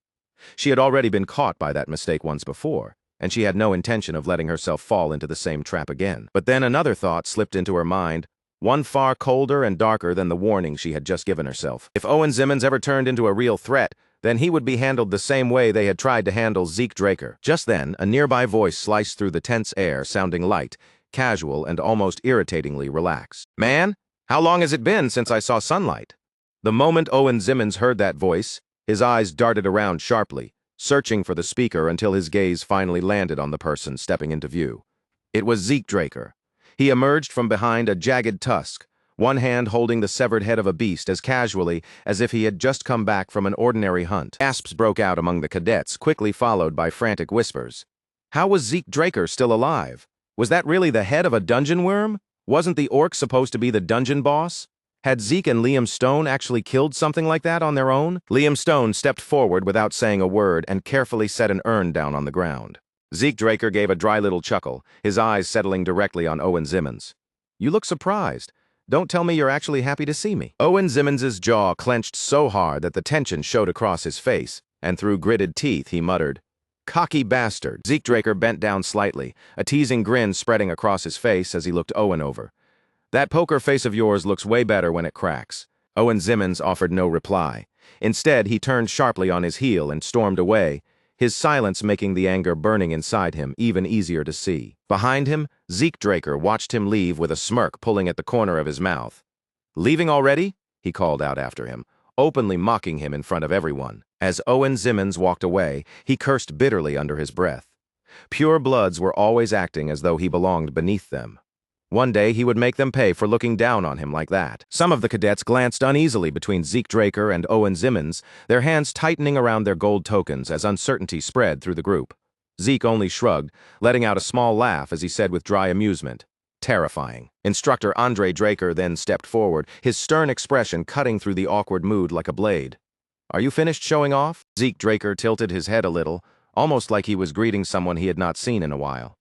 She had already been caught by that mistake once before, and she had no intention of letting herself fall into the same trap again. But then another thought slipped into her mind, one far colder and darker than the warning she had just given herself. If Owen Zimmons ever turned into a real threat, then he would be handled the same way they had tried to handle Zeke Draker. Just then, a nearby voice sliced through the tense air, sounding light, casual, and almost irritatingly relaxed. "Man, how long has it been since I saw sunlight?" The moment Owen Zimmons heard that voice, his eyes darted around sharply, searching for the speaker until his gaze finally landed on the person stepping into view. It was Zeke Draker. He emerged from behind a jagged tusk, one hand holding the severed head of a beast as casually as if he had just come back from an ordinary hunt. Gasps broke out among the cadets, quickly followed by frantic whispers. How was Zeke Draker still alive? Was that really the head of a dungeon worm? Wasn't the orc supposed to be the dungeon boss? Had Zeke and Liam Stone actually killed something like that on their own? Liam Stone stepped forward without saying a word and carefully set an urn down on the ground. Zeke Draker gave a dry little chuckle, his eyes settling directly on Owen Zimmons. You look surprised. Don't tell me you're actually happy to see me. Owen Zimmons's jaw clenched so hard that the tension showed across his face, and through gritted teeth he muttered, "Cocky bastard." Zeke Draker bent down slightly, a teasing grin spreading across his face as he looked Owen over. That poker face of yours looks way better when it cracks. Owen Zimmons offered no reply. Instead, he turned sharply on his heel and stormed away, his silence making the anger burning inside him even easier to see. Behind him, Zeke Draker watched him leave with a smirk pulling at the corner of his mouth. "Leaving already?" he called out after him, openly mocking him in front of everyone. As Owen Zimmons walked away, he cursed bitterly under his breath. Pure bloods were always acting as though he belonged beneath them. One day he would make them pay for looking down on him like that. Some of the cadets glanced uneasily between Zeke Draker and Owen Zimmons, their hands tightening around their gold tokens as uncertainty spread through the group. Zeke only shrugged, letting out a small laugh as he said with dry amusement, "Terrifying." Instructor Andre Draker then stepped forward, his stern expression cutting through the awkward mood like a blade. "Are you finished showing off?" Zeke Draker tilted his head a little, almost like he was greeting someone he had not seen in a while.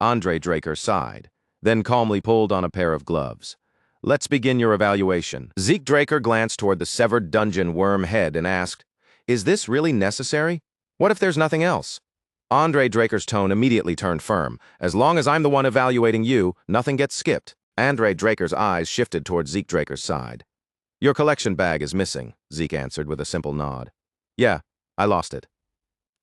Andre Draker sighed, then calmly pulled on a pair of gloves. "Let's begin your evaluation." Zeke Draker glanced toward the severed dungeon worm head and asked, "Is this really necessary? What if there's nothing else?" Andre Draker's tone immediately turned firm. "As long as I'm the one evaluating you, nothing gets skipped." Andre Draker's eyes shifted toward Zeke Draker's side. "Your collection bag is missing," Zeke answered with a simple nod. "Yeah, I lost it."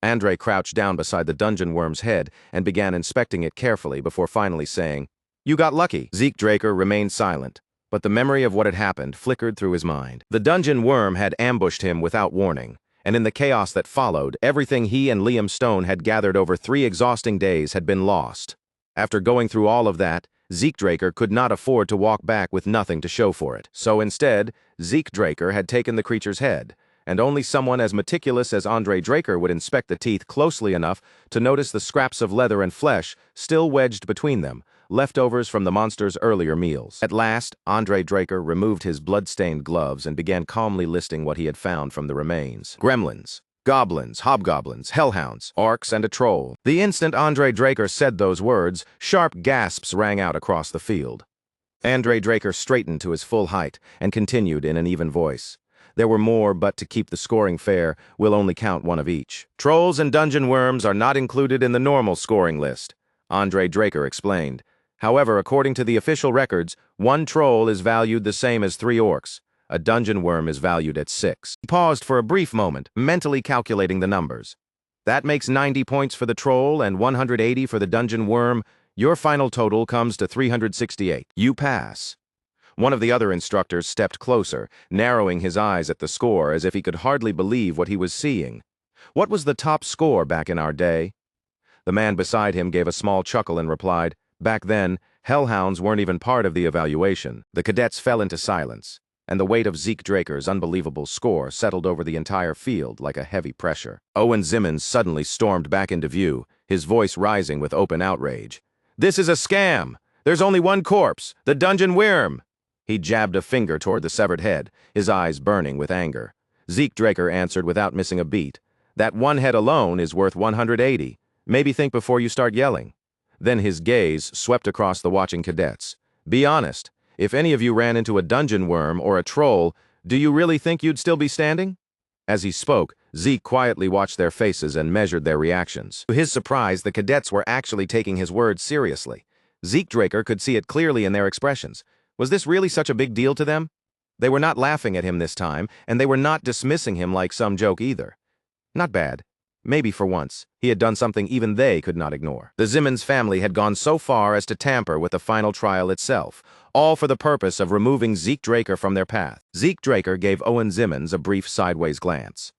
Andre crouched down beside the dungeon worm's head and began inspecting it carefully before finally saying, "You got lucky." Zeke Draker remained silent, but the memory of what had happened flickered through his mind. The dungeon worm had ambushed him without warning, and in the chaos that followed, everything he and Liam Stone had gathered over 3 exhausting days had been lost. After going through all of that, Zeke Draker could not afford to walk back with nothing to show for it. So instead, Zeke Draker had taken the creature's head, and only someone as meticulous as Andre Draker would inspect the teeth closely enough to notice the scraps of leather and flesh still wedged between them, leftovers from the monster's earlier meals. At last, Andre Draker removed his blood-stained gloves and began calmly listing what he had found from the remains. Gremlins, goblins, hobgoblins, hellhounds, orcs, and a troll. The instant Andre Draker said those words, sharp gasps rang out across the field. Andre Draker straightened to his full height and continued in an even voice. "There were more, but to keep the scoring fair, we'll only count one of each. Trolls and dungeon worms are not included in the normal scoring list," Andre Draker explained. "However, according to the official records, 1 troll is valued the same as 3 orcs. A dungeon worm is valued at 6. He paused for a brief moment, mentally calculating the numbers. "That makes 90 points for the troll and 180 for the dungeon worm. Your final total comes to 368. You pass." One of the other instructors stepped closer, narrowing his eyes at the score as if he could hardly believe what he was seeing. "What was the top score back in our day?" The man beside him gave a small chuckle and replied, "Back then, hellhounds weren't even part of the evaluation." The cadets fell into silence, and the weight of Zeke Draker's unbelievable score settled over the entire field like a heavy pressure. Owen Zimmons suddenly stormed back into view, his voice rising with open outrage. "This is a scam! There's only one corpse, the dungeon worm!" He jabbed a finger toward the severed head, his eyes burning with anger. Zeke Draker answered without missing a beat. "That one head alone is worth 180. Maybe think before you start yelling." Then his gaze swept across the watching cadets. "Be honest, if any of you ran into a dungeon worm or a troll, do you really think you'd still be standing?" As he spoke, Zeke quietly watched their faces and measured their reactions. To his surprise, the cadets were actually taking his words seriously. Zeke Draker could see it clearly in their expressions. Was this really such a big deal to them? They were not laughing at him this time, and they were not dismissing him like some joke either. Not bad. Maybe for once, he had done something even they could not ignore. The Zimmons family had gone so far as to tamper with the final trial itself, all for the purpose of removing Zeke Draker from their path. Zeke Draker gave Owen Zimmons a brief sideways glance.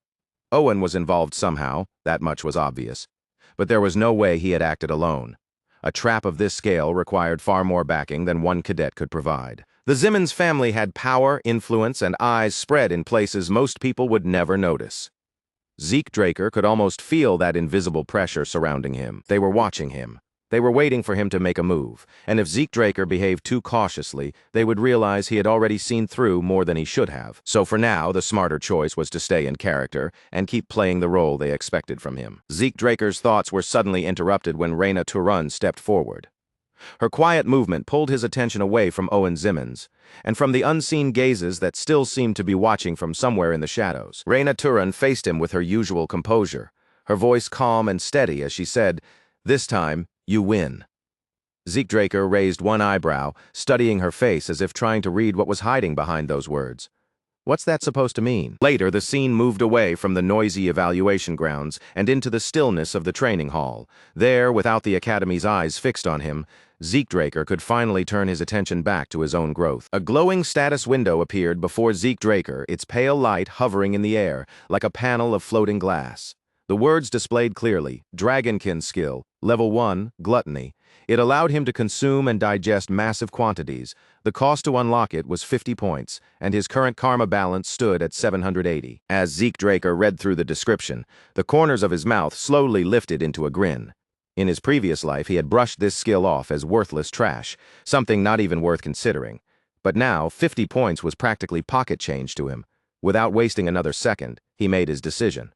Owen was involved somehow, that much was obvious. But there was no way he had acted alone. A trap of this scale required far more backing than one cadet could provide. The Zimmons family had power, influence, and eyes spread in places most people would never notice. Zeke Draker could almost feel that invisible pressure surrounding him. They were watching him. They were waiting for him to make a move, and if Zeke Draker behaved too cautiously, they would realize he had already seen through more than he should have. So for now, the smarter choice was to stay in character and keep playing the role they expected from him. Zeke Draker's thoughts were suddenly interrupted when Reyna Turun stepped forward. Her quiet movement pulled his attention away from Owen Zimmons, and from the unseen gazes that still seemed to be watching from somewhere in the shadows. Reyna Turun faced him with her usual composure, her voice calm and steady as she said, "This time, you win." Zeke Draker raised one eyebrow, studying her face as if trying to read what was hiding behind those words. What's that supposed to mean? Later, the scene moved away from the noisy evaluation grounds and into the stillness of the training hall. There, without the Academy's eyes fixed on him, Zeke Draker could finally turn his attention back to his own growth. A glowing status window appeared before Zeke Draker, its pale light hovering in the air, like a panel of floating glass. The words displayed clearly, Dragonkin skill, level 1, gluttony. It allowed him to consume and digest massive quantities. The cost to unlock it was 50 points, and his current karma balance stood at 780. As Zeke Draker read through the description, the corners of his mouth slowly lifted into a grin. In his previous life, he had brushed this skill off as worthless trash, something not even worth considering. But now, 50 points was practically pocket change to him. Without wasting another second, he made his decision.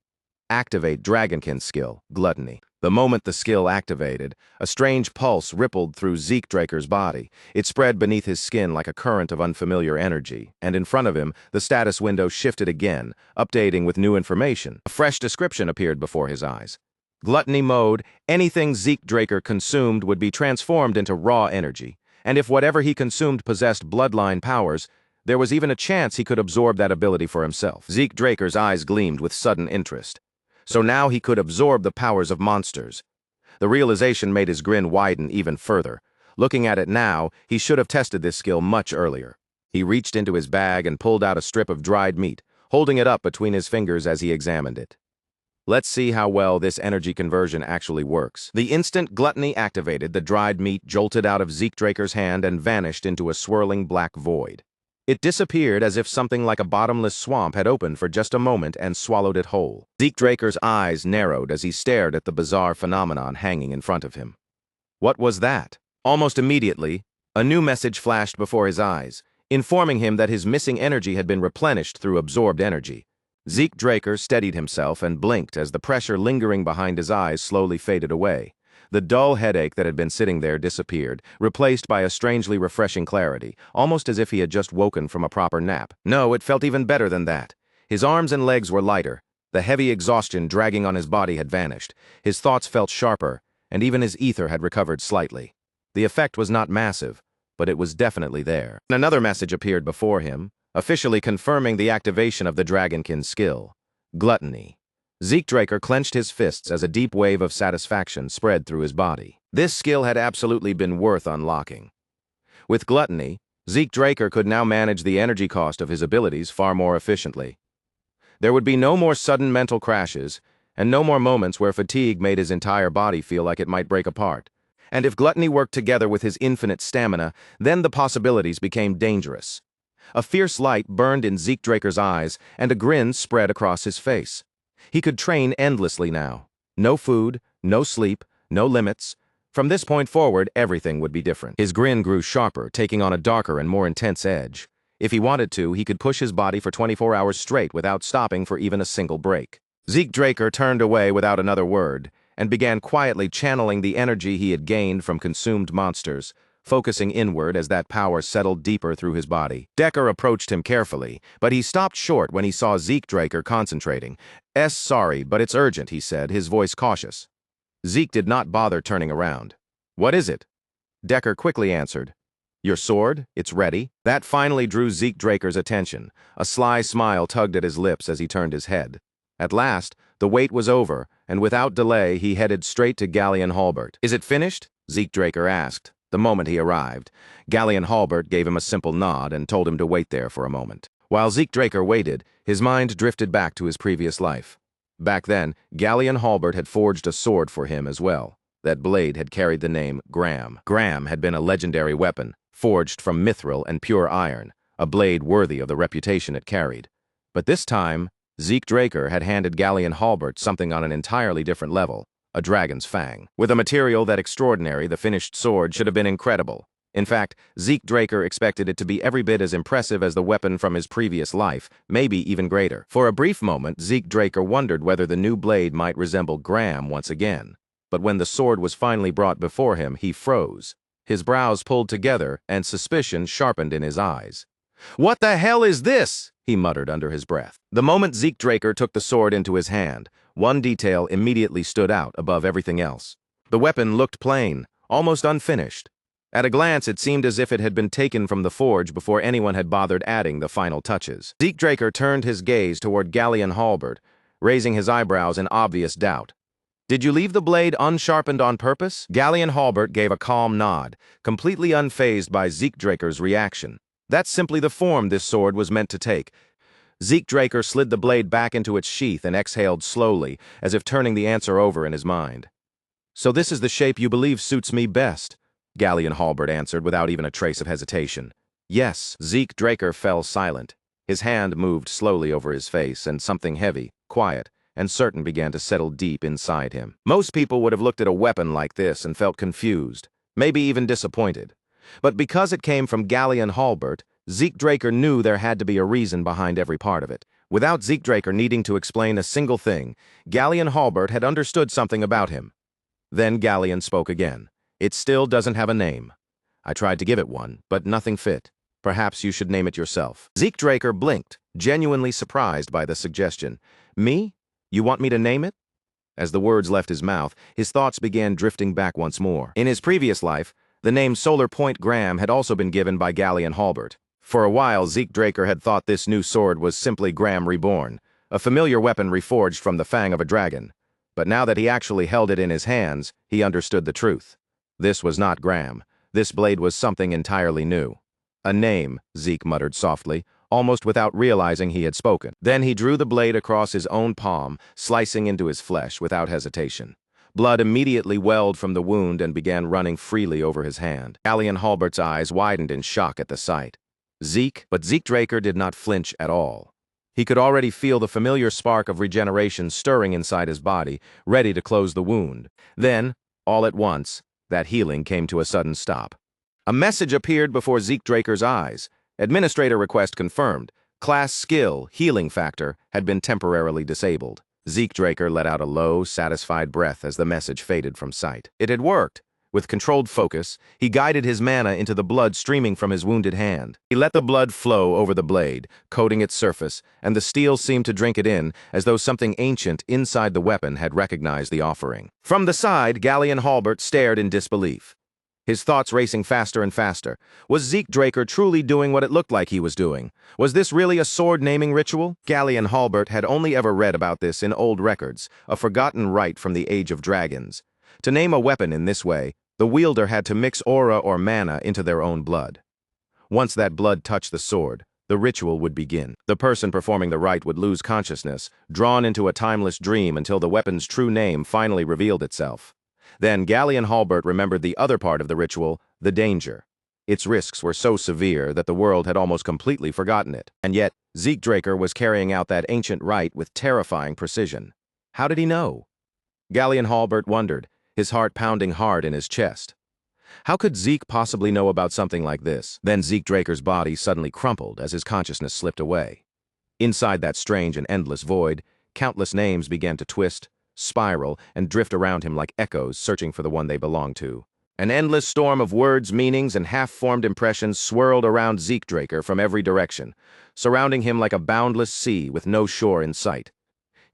Activate Dragonkin skill, gluttony. The moment the skill activated, a strange pulse rippled through Zeke Draker's body. It spread beneath his skin like a current of unfamiliar energy, and in front of him, the status window shifted again, updating with new information. A fresh description appeared before his eyes. Gluttony mode, anything Zeke Draker consumed would be transformed into raw energy, and if whatever he consumed possessed bloodline powers, there was even a chance he could absorb that ability for himself. Zeke Draker's eyes gleamed with sudden interest. So now he could absorb the powers of monsters. The realization made his grin widen even further. Looking at it now, he should have tested this skill much earlier. He reached into his bag and pulled out a strip of dried meat, holding it up between his fingers as he examined it. Let's see how well this energy conversion actually works. The instant gluttony activated, the dried meat jolted out of Zeke Draker's hand and vanished into a swirling black void. It disappeared as if something like a bottomless swamp had opened for just a moment and swallowed it whole. Zeke Draker's eyes narrowed as he stared at the bizarre phenomenon hanging in front of him. What was that? Almost immediately, a new message flashed before his eyes, informing him that his missing energy had been replenished through absorbed energy. Zeke Draker steadied himself and blinked as the pressure lingering behind his eyes slowly faded away. The dull headache that had been sitting there disappeared, replaced by a strangely refreshing clarity, almost as if he had just woken from a proper nap. No, it felt even better than that. His arms and legs were lighter. The heavy exhaustion dragging on his body had vanished. His thoughts felt sharper, and even his ether had recovered slightly. The effect was not massive, but it was definitely there. Another message appeared before him, officially confirming the activation of the Dragonkin skill. Gluttony. Zeke Draker clenched his fists as a deep wave of satisfaction spread through his body. This skill had absolutely been worth unlocking. With gluttony, Zeke Draker could now manage the energy cost of his abilities far more efficiently. There would be no more sudden mental crashes, and no more moments where fatigue made his entire body feel like it might break apart. And if gluttony worked together with his infinite stamina, then the possibilities became dangerous. A fierce light burned in Zeke Draker's eyes, and a grin spread across his face. He could train endlessly now. No food, no sleep, no limits. From this point forward, everything would be different. His grin grew sharper, taking on a darker and more intense edge. If he wanted to, he could push his body for 24 hours straight without stopping for even a single break. Zeke Draker turned away without another word, and began quietly channeling the energy he had gained from consumed monsters, focusing inward as that power settled deeper through his body. Decker approached him carefully, but he stopped short when he saw Zeke Draker concentrating. Sorry, but it's urgent," he said, his voice cautious. Zeke did not bother turning around. "What is it?" Decker quickly answered. "Your sword? It's ready." That finally drew Zeke Draker's attention. A sly smile tugged at his lips as he turned his head. At last, the wait was over, and without delay, he headed straight to Galleon Halbert. "Is it finished?" Zeke Draker asked. The moment he arrived, Galleon Halbert gave him a simple nod and told him to wait there for a moment. While Zeke Draker waited, his mind drifted back to his previous life. Back then, Galleon Halbert had forged a sword for him as well. That blade had carried the name Graham. Graham had been a legendary weapon, forged from mithril and pure iron, a blade worthy of the reputation it carried. But this time, Zeke Draker had handed Galleon Halbert something on an entirely different level, a dragon's fang. With a material that extraordinary, the finished sword should have been incredible. In fact, Zeke Draker expected it to be every bit as impressive as the weapon from his previous life, maybe even greater. For a brief moment, Zeke Draker wondered whether the new blade might resemble Graham once again. But when the sword was finally brought before him, he froze. His brows pulled together, and suspicion sharpened in his eyes. "What the hell is this?" he muttered under his breath. The moment Zeke Draker took the sword into his hand, one detail immediately stood out above everything else. The weapon looked plain, almost unfinished. At a glance, it seemed as if it had been taken from the forge before anyone had bothered adding the final touches. Zeke Draker turned his gaze toward Galleon Halbert, raising his eyebrows in obvious doubt. "Did you leave the blade unsharpened on purpose?" Galleon Halbert gave a calm nod, completely unfazed by Zeke Draker's reaction. "That's simply the form this sword was meant to take." Zeke Draker slid the blade back into its sheath and exhaled slowly, as if turning the answer over in his mind. "So this is the shape you believe suits me best?" Galleon Halbert answered without even a trace of hesitation. "Yes." Zeke Draker fell silent. His hand moved slowly over his face, and something heavy, quiet, and certain began to settle deep inside him. Most people would have looked at a weapon like this and felt confused, maybe even disappointed. But because it came from Galleon Halbert, Zeke Draker knew there had to be a reason behind every part of it. Without Zeke Draker needing to explain a single thing, Galleon Halbert had understood something about him. Then Galleon spoke again. "It still doesn't have a name. I tried to give it one, but nothing fit. Perhaps you should name it yourself." Zeke Draker blinked, genuinely surprised by the suggestion. "Me? You want me to name it?" As the words left his mouth, his thoughts began drifting back once more. In his previous life, the name Solar Point Graham had also been given by Galleon Halbert. For a while, Zeke Draker had thought this new sword was simply Graham reborn, a familiar weapon reforged from the fang of a dragon. But now that he actually held it in his hands, he understood the truth. This was not Graham. This blade was something entirely new. "A name," Zeke muttered softly, almost without realizing he had spoken. Then he drew the blade across his own palm, slicing into his flesh without hesitation. Blood immediately welled from the wound and began running freely over his hand. Galleon Halbert's eyes widened in shock at the sight. But Zeke Draker did not flinch at all. He could already feel the familiar spark of regeneration stirring inside his body, ready to close the wound. Then, all at once, that healing came to a sudden stop. A message appeared before Zeke Draker's eyes. Administrator request confirmed. Class skill, healing factor, had been temporarily disabled. Zeke Draker let out a low, satisfied breath as the message faded from sight. It had worked. With controlled focus, he guided his mana into the blood streaming from his wounded hand. He let the blood flow over the blade, coating its surface, and the steel seemed to drink it in, as though something ancient inside the weapon had recognized the offering. From the side, Galleon Halbert stared in disbelief, his thoughts racing faster and faster. Was Zeke Draker truly doing what it looked like he was doing? Was this really a sword-naming ritual? Galleon Halbert had only ever read about this in old records, a forgotten rite from the Age of Dragons. To name a weapon in this way, the wielder had to mix aura or mana into their own blood. Once that blood touched the sword, the ritual would begin. The person performing the rite would lose consciousness, drawn into a timeless dream until the weapon's true name finally revealed itself. Then Galleon Halbert remembered the other part of the ritual, the danger. Its risks were so severe that the world had almost completely forgotten it. And yet, Zeke Draker was carrying out that ancient rite with terrifying precision. How did he know? Galleon Halbert wondered, his heart pounding hard in his chest. How could Zeke possibly know about something like this? Then Zeke Draker's body suddenly crumpled as his consciousness slipped away. Inside that strange and endless void, countless names began to twist, spiral, and drift around him like echoes searching for the one they belonged to. An endless storm of words, meanings, and half-formed impressions swirled around Zeke Draker from every direction, surrounding him like a boundless sea with no shore in sight.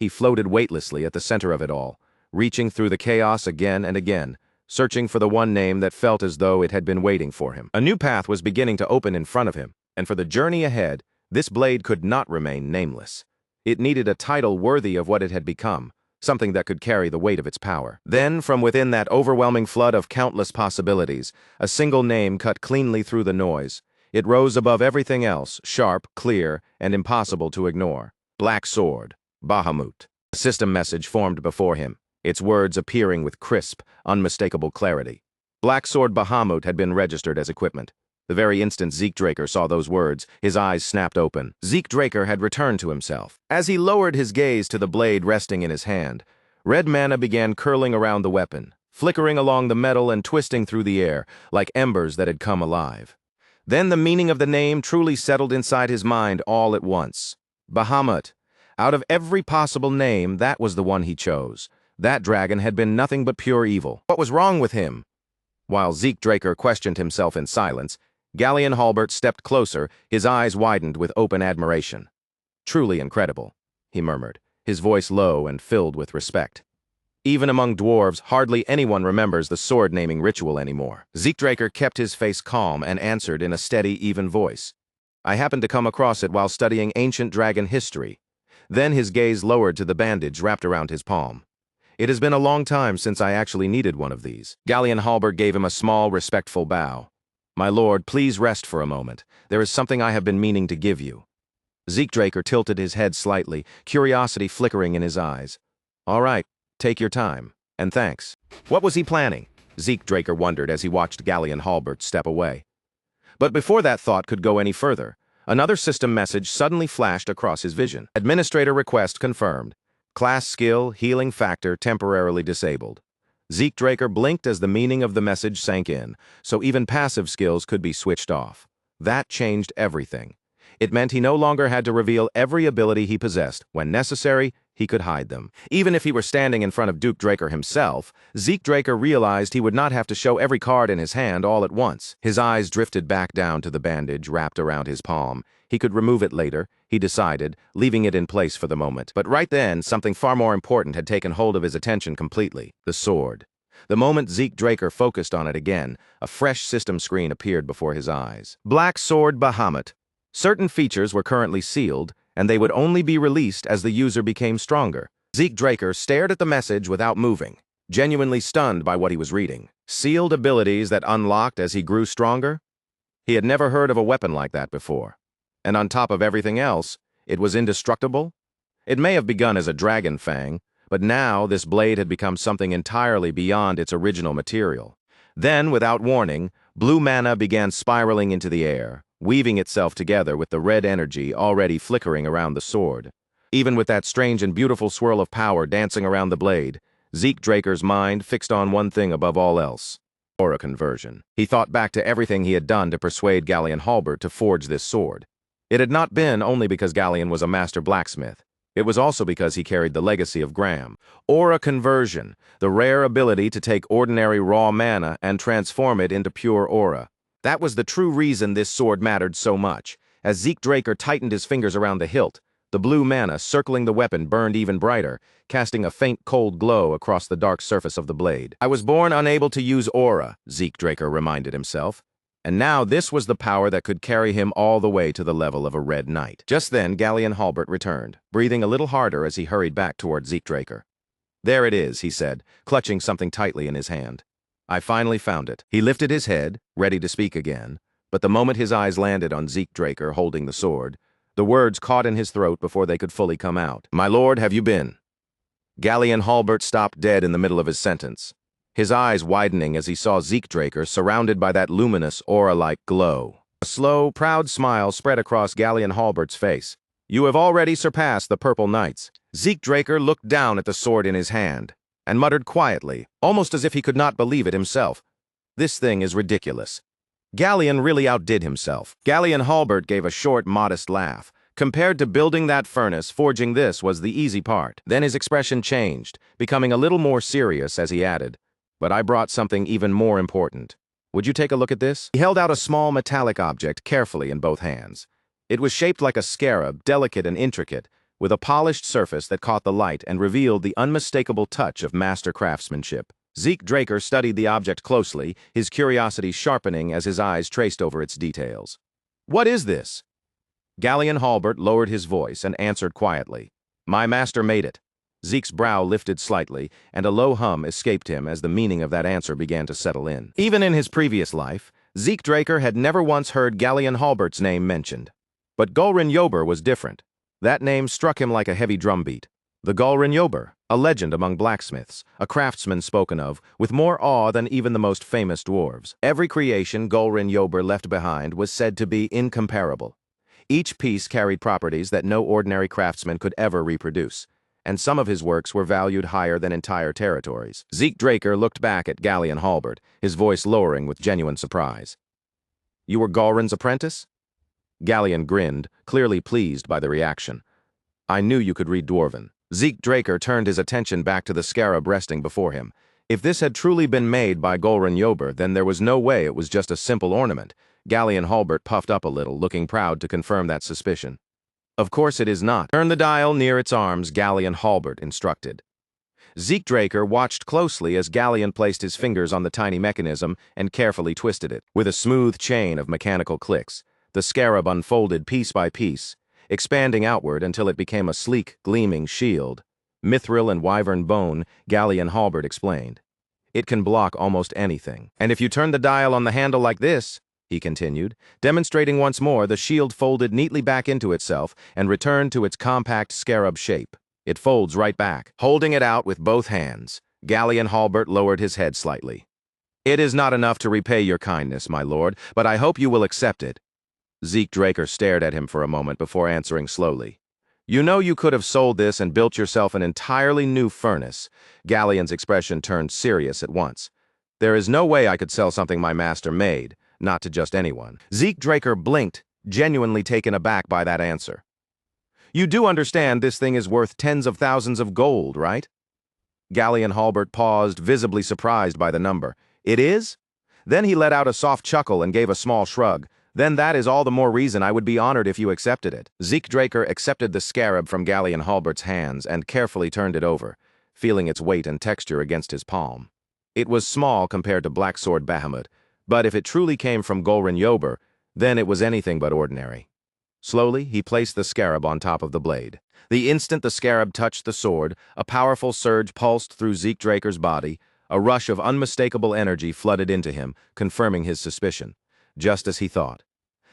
He floated weightlessly at the center of it all, reaching through the chaos again and again, searching for the one name that felt as though it had been waiting for him. A new path was beginning to open in front of him, and for the journey ahead, this blade could not remain nameless. It needed a title worthy of what it had become, something that could carry the weight of its power. Then, from within that overwhelming flood of countless possibilities, a single name cut cleanly through the noise. It rose above everything else, sharp, clear, and impossible to ignore. Black Sword, Bahamut. A system message formed before him, its words appearing with crisp, unmistakable clarity. Black Sword Bahamut had been registered as equipment. The very instant Zeke Draker saw those words, his eyes snapped open. Zeke Draker had returned to himself. As he lowered his gaze to the blade resting in his hand, red mana began curling around the weapon, flickering along the metal and twisting through the air, like embers that had come alive. Then the meaning of the name truly settled inside his mind all at once. Bahamut. Out of every possible name, that was the one he chose. That dragon had been nothing but pure evil. What was wrong with him? While Zeke Draker questioned himself in silence, Galleon Halbert stepped closer, his eyes widened with open admiration. Truly incredible, he murmured, his voice low and filled with respect. Even among dwarves, hardly anyone remembers the sword-naming ritual anymore. Zeke Draker kept his face calm and answered in a steady, even voice. I happened to come across it while studying ancient dragon history. Then his gaze lowered to the bandage wrapped around his palm. It has been a long time since I actually needed one of these. Galleon Halbert gave him a small, respectful bow. My lord, please rest for a moment. There is something I have been meaning to give you. Zeke Draker tilted his head slightly, curiosity flickering in his eyes. All right, take your time, and thanks. What was he planning? Zeke Draker wondered as he watched Galleon Halbert step away. But before that thought could go any further, another system message suddenly flashed across his vision. Administrator request confirmed. Class skill, healing factor temporarily disabled. Zeke Draker blinked as the meaning of the message sank in, so even passive skills could be switched off. That changed everything. It meant he no longer had to reveal every ability he possessed. When necessary, he could hide them. Even if he were standing in front of Duke Draker himself, Zeke Draker realized he would not have to show every card in his hand all at once. His eyes drifted back down to the bandage wrapped around his palm. He could remove it later, he decided, leaving it in place for the moment. But right then, something far more important had taken hold of his attention completely. The sword. The moment Zeke Draker focused on it again, a fresh system screen appeared before his eyes. Black Sword Bahamut. Certain features were currently sealed, and they would only be released as the user became stronger. Zeke Draker stared at the message without moving, genuinely stunned by what he was reading. Sealed abilities that unlocked as he grew stronger? He had never heard of a weapon like that before. And on top of everything else, it was indestructible? It may have begun as a dragon fang, but now this blade had become something entirely beyond its original material. Then, without warning, blue mana began spiraling into the air, weaving itself together with the red energy already flickering around the sword. Even with that strange and beautiful swirl of power dancing around the blade, Zeke Draker's mind fixed on one thing above all else: aura conversion. He thought back to everything he had done to persuade Galleon Halbert to forge this sword. It had not been only because Galleon was a master blacksmith. It was also because he carried the legacy of Graham. Aura conversion, the rare ability to take ordinary raw mana and transform it into pure aura. That was the true reason this sword mattered so much. As Zeke Draker tightened his fingers around the hilt, the blue mana circling the weapon burned even brighter, casting a faint cold glow across the dark surface of the blade. I was born unable to use aura, Zeke Draker reminded himself. And now this was the power that could carry him all the way to the level of a red knight. Just then, Galleon Halbert returned, breathing a little harder as he hurried back toward Zeke Draker. There it is, he said, clutching something tightly in his hand. I finally found it. He lifted his head, ready to speak again, but the moment his eyes landed on Zeke Draker holding the sword, the words caught in his throat before they could fully come out. My lord, have you been? Galleon Halbert stopped dead in the middle of his sentence, his eyes widening as he saw Zeke Draker surrounded by that luminous, aura-like glow. A slow, proud smile spread across Galleon Halbert's face. You have already surpassed the Purple Knights. Zeke Draker looked down at the sword in his hand and muttered quietly, almost as if he could not believe it himself. This thing is ridiculous. Galleon really outdid himself. Galleon Halbert gave a short, modest laugh. Compared to building that furnace, forging this was the easy part. Then his expression changed, becoming a little more serious as he added, but I brought something even more important. Would you take a look at this? He held out a small metallic object carefully in both hands. It was shaped like a scarab, delicate and intricate, with a polished surface that caught the light and revealed the unmistakable touch of master craftsmanship. Zeke Draker studied the object closely, his curiosity sharpening as his eyes traced over its details. What is this? Galleon Halbert lowered his voice and answered quietly. My master made it. Zeke's brow lifted slightly, and a low hum escaped him as the meaning of that answer began to settle in. Even in his previous life, Zeke Draker had never once heard Galleon Halbert's name mentioned. But Gulrin Yober was different. That name struck him like a heavy drumbeat. The Gulrin Yober. A legend among blacksmiths, a craftsman spoken of, with more awe than even the most famous dwarves. Every creation Golrin Yober left behind was said to be incomparable. Each piece carried properties that no ordinary craftsman could ever reproduce, and some of his works were valued higher than entire territories. Zeke Draker looked back at Galleon Halbert, his voice lowering with genuine surprise. "You were Golrin's apprentice?" Galleon grinned, clearly pleased by the reaction. "I knew you could read Dwarven." Zeke Draker turned his attention back to the scarab resting before him. If this had truly been made by Golrin Yober, then there was no way it was just a simple ornament. Galleon Halbert puffed up a little, looking proud to confirm that suspicion. "Of course it is not. Turn the dial near its arms," Galleon Halbert instructed. Zeke Draker watched closely as Galleon placed his fingers on the tiny mechanism and carefully twisted it. With a smooth chain of mechanical clicks, the scarab unfolded piece by piece, expanding outward until it became a sleek, gleaming shield. "Mithril and wyvern bone," Galleon Halbert explained. "It can block almost anything. And if you turn the dial on the handle like this," he continued, demonstrating once more, the shield folded neatly back into itself and returned to its compact scarab shape. "It folds right back." Holding it out with both hands, Galleon Halbert lowered his head slightly. "It is not enough to repay your kindness, my lord, but I hope you will accept it." Zeke Draker stared at him for a moment before answering slowly. "You know you could have sold this and built yourself an entirely new furnace." Galleon's expression turned serious at once. "There is no way I could sell something my master made, not to just anyone." Zeke Draker blinked, genuinely taken aback by that answer. "You do understand this thing is worth tens of thousands of gold, right?" Galleon Halbert paused, visibly surprised by the number. "It is?" Then he let out a soft chuckle and gave a small shrug. "Then that is all the more reason I would be honored if you accepted it." Zeke Draker accepted the scarab from Galleon Halbert's hands and carefully turned it over, feeling its weight and texture against his palm. It was small compared to Blacksword Bahamut, but if it truly came from Golrin Yober, then it was anything but ordinary. Slowly, he placed the scarab on top of the blade. The instant the scarab touched the sword, a powerful surge pulsed through Zeke Draker's body. A rush of unmistakable energy flooded into him, confirming his suspicion. Just as he thought.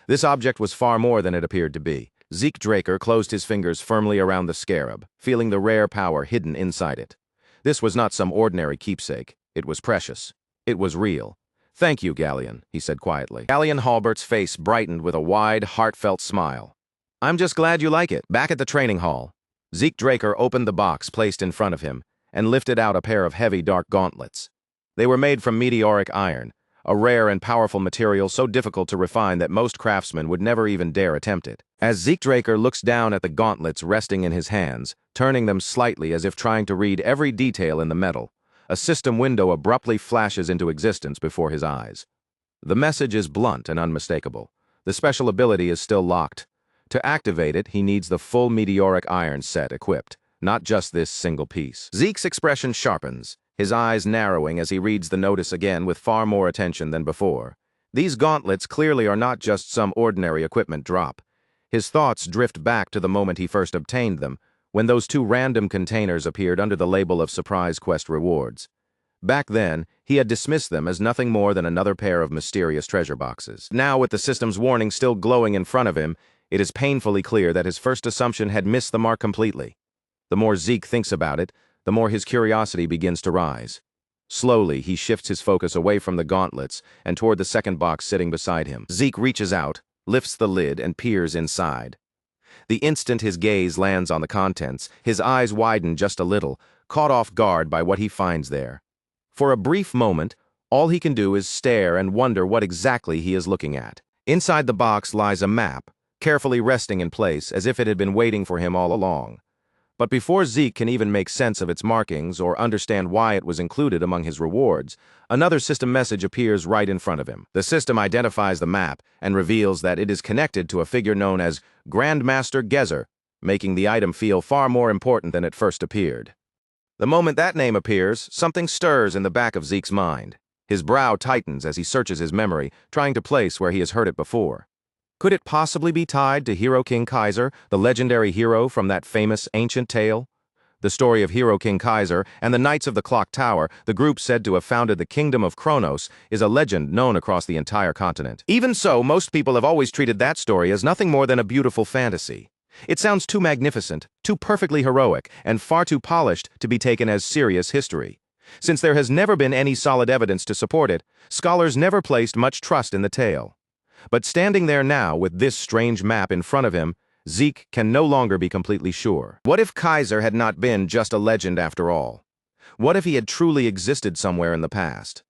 This object was far more than it appeared to be. Zeke Draker closed his fingers firmly around the scarab, feeling the rare power hidden inside it. This was not some ordinary keepsake. It was precious. It was real. "Thank you, Galleon," he said quietly. Galleon Halbert's face brightened with a wide, heartfelt smile. "I'm just glad you like it." Back at the training hall, Zeke Draker opened the box placed in front of him and lifted out a pair of heavy, dark gauntlets. They were made from meteoric iron, a rare and powerful material so difficult to refine that most craftsmen would never even dare attempt it. As Zeke Draker looks down at the gauntlets resting in his hands, turning them slightly as if trying to read every detail in the metal, a system window abruptly flashes into existence before his eyes. The message is blunt and unmistakable. The special ability is still locked. To activate it, he needs the full meteoric iron set equipped, not just this single piece. Zeke's expression sharpens, his eyes narrowing as he reads the notice again with far more attention than before. These gauntlets clearly are not just some ordinary equipment drop. His thoughts drift back to the moment he first obtained them, when those two random containers appeared under the label of Surprise Quest rewards. Back then, he had dismissed them as nothing more than another pair of mysterious treasure boxes. Now, with the system's warning still glowing in front of him, it is painfully clear that his first assumption had missed the mark completely. The more Zeke thinks about it, the more his curiosity begins to rise. Slowly, he shifts his focus away from the gauntlets and toward the second box sitting beside him. Zeke reaches out, lifts the lid, and peers inside. The instant his gaze lands on the contents, his eyes widen just a little, caught off guard by what he finds there. For a brief moment, all he can do is stare and wonder what exactly he is looking at. Inside the box lies a map, carefully resting in place as if it had been waiting for him all along. But before Zeke can even make sense of its markings or understand why it was included among his rewards, another system message appears right in front of him. The system identifies the map and reveals that it is connected to a figure known as Grandmaster Gezer, making the item feel far more important than it first appeared. The moment that name appears, something stirs in the back of Zeke's mind. His brow tightens as he searches his memory, trying to place where he has heard it before. Could it possibly be tied to Hero King Kaiser, the legendary hero from that famous ancient tale? The story of Hero King Kaiser and the Knights of the Clock Tower, the group said to have founded the Kingdom of Kronos, is a legend known across the entire continent. Even so, most people have always treated that story as nothing more than a beautiful fantasy. It sounds too magnificent, too perfectly heroic, and far too polished to be taken as serious history. Since there has never been any solid evidence to support it, scholars never placed much trust in the tale. But standing there now with this strange map in front of him, Zeke can no longer be completely sure. What if Kaiser had not been just a legend after all? What if he had truly existed somewhere in the past?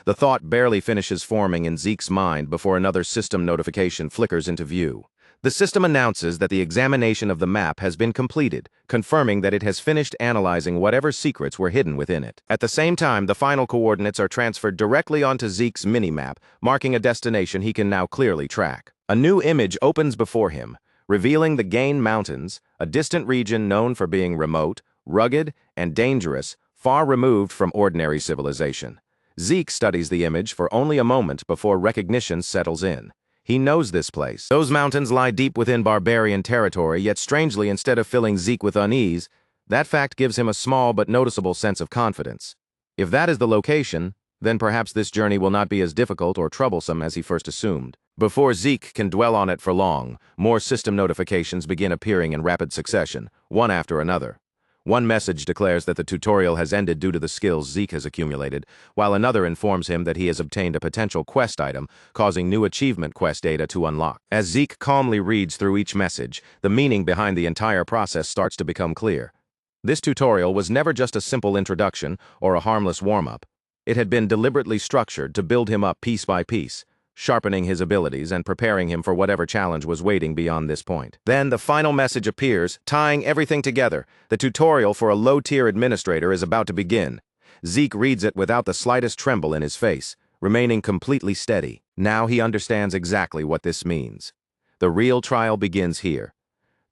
The thought barely finishes forming in Zeke's mind before another system notification flickers into view. The system announces that the examination of the map has been completed, confirming that it has finished analyzing whatever secrets were hidden within it. At the same time, the final coordinates are transferred directly onto Zeke's mini-map, marking a destination he can now clearly track. A new image opens before him, revealing the Gain Mountains, a distant region known for being remote, rugged, and dangerous, far removed from ordinary civilization. Zeke studies the image for only a moment before recognition settles in. He knows this place. Those mountains lie deep within barbarian territory, yet strangely, instead of filling Zeke with unease, that fact gives him a small but noticeable sense of confidence. If that is the location, then perhaps this journey will not be as difficult or troublesome as he first assumed. Before Zeke can dwell on it for long, more system notifications begin appearing in rapid succession, one after another. One message declares that the tutorial has ended due to the skills Zeke has accumulated, while another informs him that he has obtained a potential quest item, causing new achievement quest data to unlock. As Zeke calmly reads through each message, the meaning behind the entire process starts to become clear. This tutorial was never just a simple introduction or a harmless warm-up. It had been deliberately structured to build him up piece by piece, sharpening his abilities and preparing him for whatever challenge was waiting beyond this point. Then the final message appears, tying everything together. The tutorial for a low-tier administrator is about to begin. Zeke reads it without the slightest tremble in his face, remaining completely steady. Now he understands exactly what this means. The real trial begins here.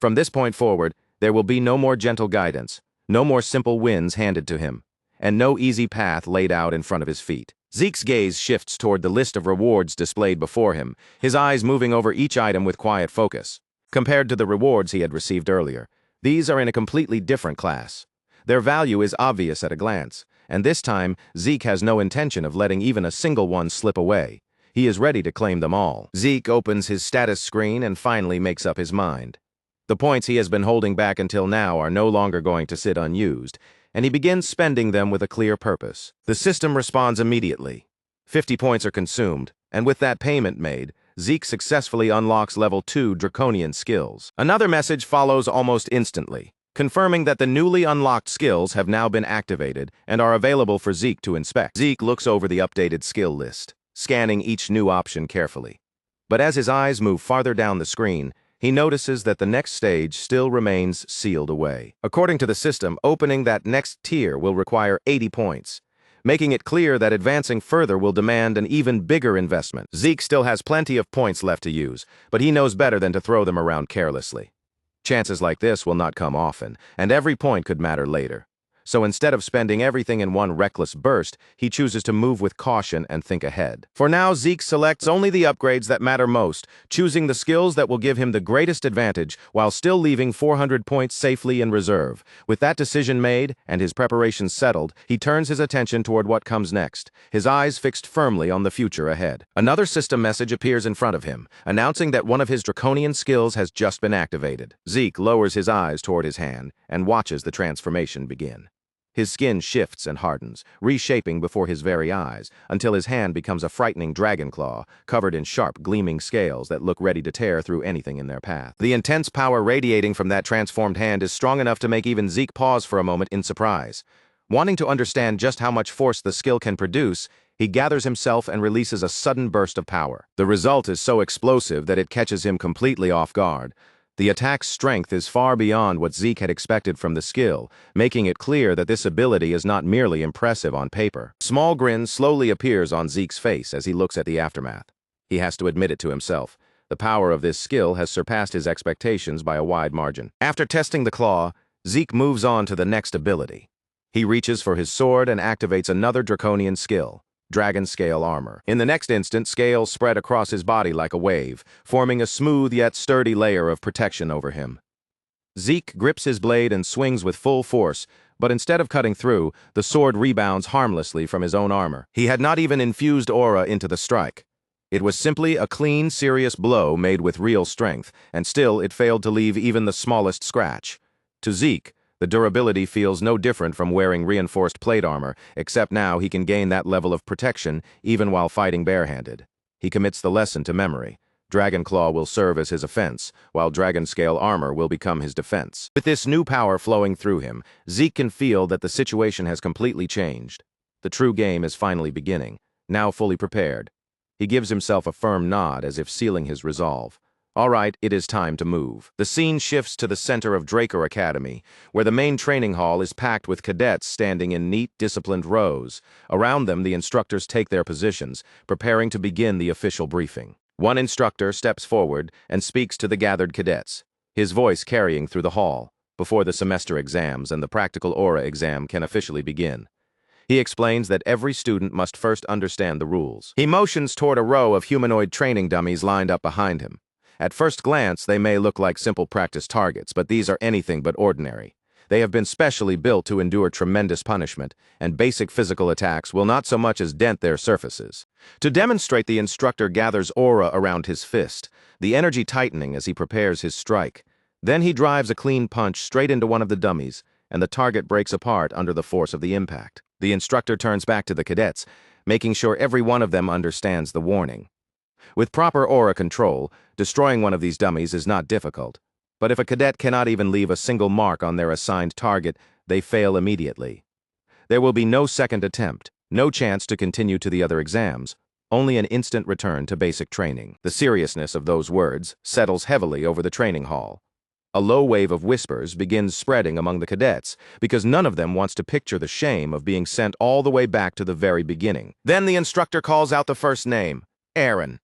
From this point forward, there will be no more gentle guidance, no more simple wins handed to him, and no easy path laid out in front of his feet. Zeke's gaze shifts toward the list of rewards displayed before him, his eyes moving over each item with quiet focus. Compared to the rewards he had received earlier, these are in a completely different class. Their value is obvious at a glance, and this time, Zeke has no intention of letting even a single one slip away. He is ready to claim them all. Zeke opens his status screen and finally makes up his mind. The points he has been holding back until now are no longer going to sit unused, and he begins spending them with a clear purpose. The system responds immediately. 50 points are consumed, and with that payment made, Zeke successfully unlocks level 2 draconian skills. Another message follows almost instantly, confirming that the newly unlocked skills have now been activated and are available for Zeke to inspect. Zeke looks over the updated skill list, scanning each new option carefully. But as his eyes move farther down the screen, he notices that the next stage still remains sealed away. According to the system, opening that next tier will require 80 points, making it clear that advancing further will demand an even bigger investment. Zeke still has plenty of points left to use, but he knows better than to throw them around carelessly. Chances like this will not come often, and every point could matter later. So instead of spending everything in one reckless burst, he chooses to move with caution and think ahead. For now, Zeke selects only the upgrades that matter most, choosing the skills that will give him the greatest advantage while still leaving 400 points safely in reserve. With that decision made and his preparations settled, he turns his attention toward what comes next, his eyes fixed firmly on the future ahead. Another system message appears in front of him, announcing that one of his draconian skills has just been activated. Zeke lowers his eyes toward his hand and watches the transformation begin. His skin shifts and hardens, reshaping before his very eyes, until his hand becomes a frightening dragon claw, covered in sharp, gleaming scales that look ready to tear through anything in their path. The intense power radiating from that transformed hand is strong enough to make even Zeke pause for a moment in surprise. Wanting to understand just how much force the skill can produce, he gathers himself and releases a sudden burst of power. The result is so explosive that it catches him completely off guard. The attack's strength is far beyond what Zeke had expected from the skill, making it clear that this ability is not merely impressive on paper. A small grin slowly appears on Zeke's face as he looks at the aftermath. He has to admit it to himself. The power of this skill has surpassed his expectations by a wide margin. After testing the claw, Zeke moves on to the next ability. He reaches for his sword and activates another draconian skill, dragon scale armor. In the next instant, scales spread across his body like a wave, forming a smooth yet sturdy layer of protection over him. Zeke grips his blade and swings with full force, but instead of cutting through, the sword rebounds harmlessly from his own armor. He had not even infused aura into the strike. It was simply a clean, serious blow made with real strength, and still it failed to leave even the smallest scratch. To Zeke, the durability feels no different from wearing reinforced plate armor, except now he can gain that level of protection even while fighting barehanded. He commits the lesson to memory. Dragon Claw will serve as his offense, while Dragon Scale armor will become his defense. With this new power flowing through him, Zeke can feel that the situation has completely changed. The true game is finally beginning, now fully prepared. He gives himself a firm nod as if sealing his resolve. All right, it is time to move. The scene shifts to the center of Draker Academy, where the main training hall is packed with cadets standing in neat, disciplined rows. Around them, the instructors take their positions, preparing to begin the official briefing. One instructor steps forward and speaks to the gathered cadets, his voice carrying through the hall, before the semester exams and the practical aura exam can officially begin. He explains that every student must first understand the rules. He motions toward a row of humanoid training dummies lined up behind him. At first glance, they may look like simple practice targets, but these are anything but ordinary. They have been specially built to endure tremendous punishment, and basic physical attacks will not so much as dent their surfaces. To demonstrate, the instructor gathers aura around his fist, the energy tightening as he prepares his strike. Then he drives a clean punch straight into one of the dummies, and the target breaks apart under the force of the impact. The instructor turns back to the cadets, making sure every one of them understands the warning. With proper aura control, destroying one of these dummies is not difficult. But if a cadet cannot even leave a single mark on their assigned target, they fail immediately. There will be no second attempt, no chance to continue to the other exams, only an instant return to basic training. The seriousness of those words settles heavily over the training hall. A low wave of whispers begins spreading among the cadets, because none of them wants to picture the shame of being sent all the way back to the very beginning. Then the instructor calls out the first name, Aaron.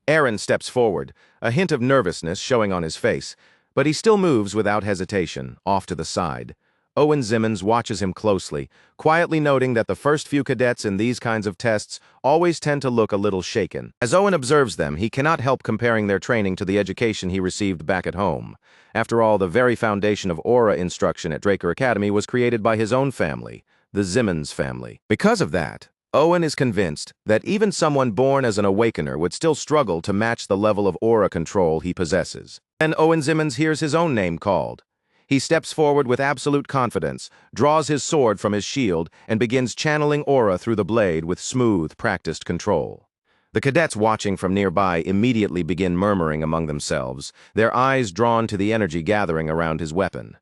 Aaron steps forward, a hint of nervousness showing on his face, but he still moves without hesitation, off to the side. Owen Zimmons watches him closely, quietly noting that the first few cadets in these kinds of tests always tend to look a little shaken. As Owen observes them, he cannot help comparing their training to the education he received back at home. After all, the very foundation of aura instruction at Draker Academy was created by his own family, the Zimmons family. Because of that, Owen is convinced that even someone born as an awakener would still struggle to match the level of aura control he possesses. And Owen Zimmons hears his own name called. He steps forward with absolute confidence, draws his sword from his shield, and begins channeling aura through the blade with smooth, practiced control. The cadets watching from nearby immediately begin murmuring among themselves, their eyes drawn to the energy gathering around his weapon.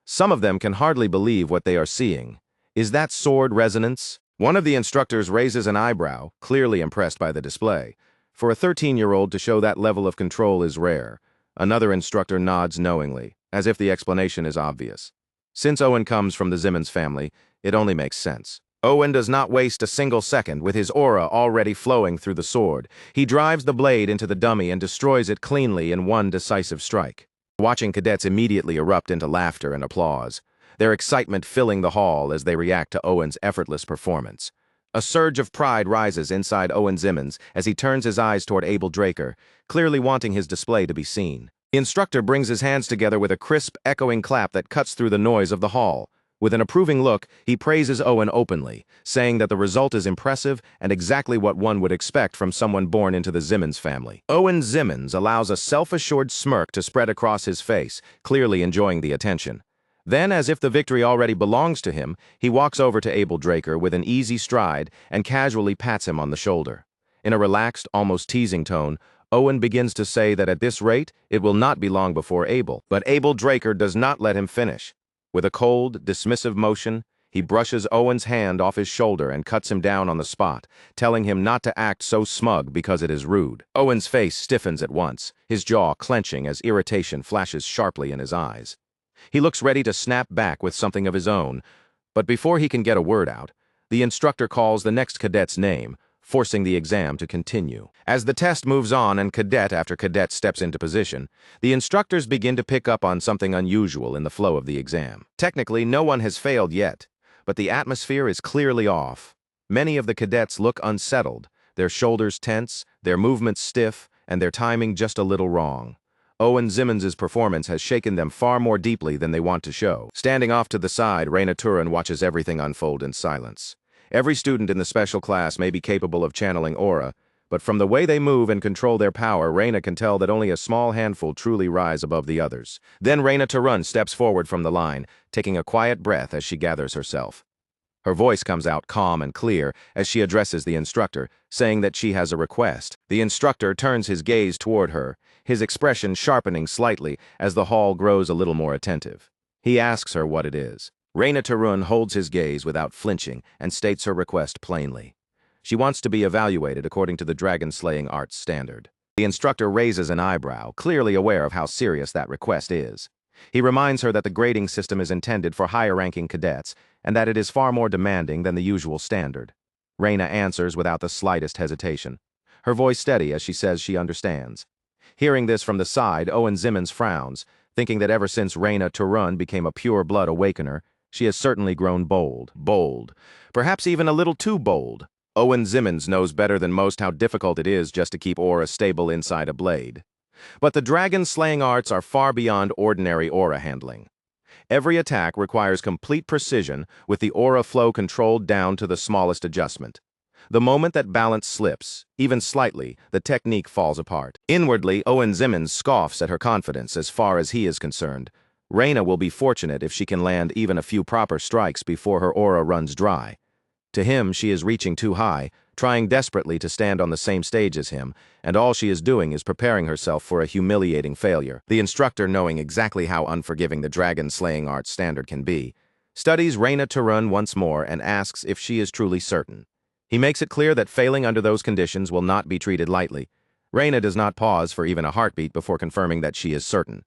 Some of them can hardly believe what they are seeing. Is that sword resonance? One of the instructors raises an eyebrow, clearly impressed by the display. For a 13-year-old to show that level of control is rare. Another instructor nods knowingly, as if the explanation is obvious. Since Owen comes from the Zimmons family, it only makes sense. Owen does not waste a single second with his aura already flowing through the sword. He drives the blade into the dummy and destroys it cleanly in one decisive strike. Watching cadets immediately erupt into laughter and applause, their excitement filling the hall as they react to Owen's effortless performance. A surge of pride rises inside Owen Zimmons as he turns his eyes toward Abel Draker, clearly wanting his display to be seen. The instructor brings his hands together with a crisp, echoing clap that cuts through the noise of the hall. With an approving look, he praises Owen openly, saying that the result is impressive and exactly what one would expect from someone born into the Zimmons family. Owen Zimmons allows a self-assured smirk to spread across his face, clearly enjoying the attention. Then, as if the victory already belongs to him, he walks over to Abel Draker with an easy stride and casually pats him on the shoulder. In a relaxed, almost teasing tone, Owen begins to say that at this rate, it will not be long before Abel. But Abel Draker does not let him finish. With a cold, dismissive motion, he brushes Owen's hand off his shoulder and cuts him down on the spot, telling him not to act so smug because it is rude. Owen's face stiffens at once, his jaw clenching as irritation flashes sharply in his eyes. He looks ready to snap back with something of his own, but before he can get a word out, the instructor calls the next cadet's name, forcing the exam to continue. As the test moves on and cadet after cadet steps into position, the instructors begin to pick up on something unusual in the flow of the exam. Technically, no one has failed yet, but the atmosphere is clearly off. Many of the cadets look unsettled, their shoulders tense, their movements stiff, and their timing just a little wrong. Owen Zimmons' performance has shaken them far more deeply than they want to show. Standing off to the side, Raina Turin watches everything unfold in silence. Every student in the special class may be capable of channeling aura, But from the way they move and control their power, Reina can tell that only a small handful truly rise above the others. Then Reina Turun steps forward from the line, taking a quiet breath as she gathers herself. Her voice comes out calm and clear as she addresses the instructor, saying that she has a request. The instructor turns his gaze toward her, his expression sharpening slightly as the hall grows a little more attentive. He asks her what it is. Reina Turun holds his gaze without flinching and states her request plainly. She wants to be evaluated according to the dragon-slaying arts standard. The instructor raises an eyebrow, clearly aware of how serious that request is. He reminds her that the grading system is intended for higher-ranking cadets and that it is far more demanding than the usual standard. Reina answers without the slightest hesitation, her voice steady as she says she understands. Hearing this from the side, Owen Zimmons frowns, thinking that ever since Reina Turun became a pure-blood awakener, she has certainly grown bold, perhaps even a little too bold. Owen Zimmons knows better than most how difficult it is just to keep aura stable inside a blade. But the dragon-slaying arts are far beyond ordinary aura handling. Every attack requires complete precision with the aura flow controlled down to the smallest adjustment. The moment that balance slips, even slightly, the technique falls apart. Inwardly, Owen Zimmons scoffs at her confidence as far as he is concerned. Reina will be fortunate if she can land even a few proper strikes before her aura runs dry. To him, she is reaching too high, trying desperately to stand on the same stage as him, and all she is doing is preparing herself for a humiliating failure. The instructor, knowing exactly how unforgiving the dragon-slaying arts standard can be, studies Reina Turun once more and asks if she is truly certain. He makes it clear that failing under those conditions will not be treated lightly. Reina does not pause for even a heartbeat before confirming that she is certain.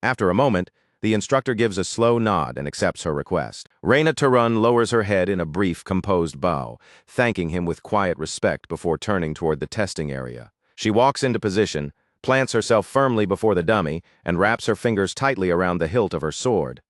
After a moment, the instructor gives a slow nod and accepts her request. Reina Turun lowers her head in a brief, composed bow, thanking him with quiet respect before turning toward the testing area. She walks into position, plants herself firmly before the dummy, and wraps her fingers tightly around the hilt of her sword.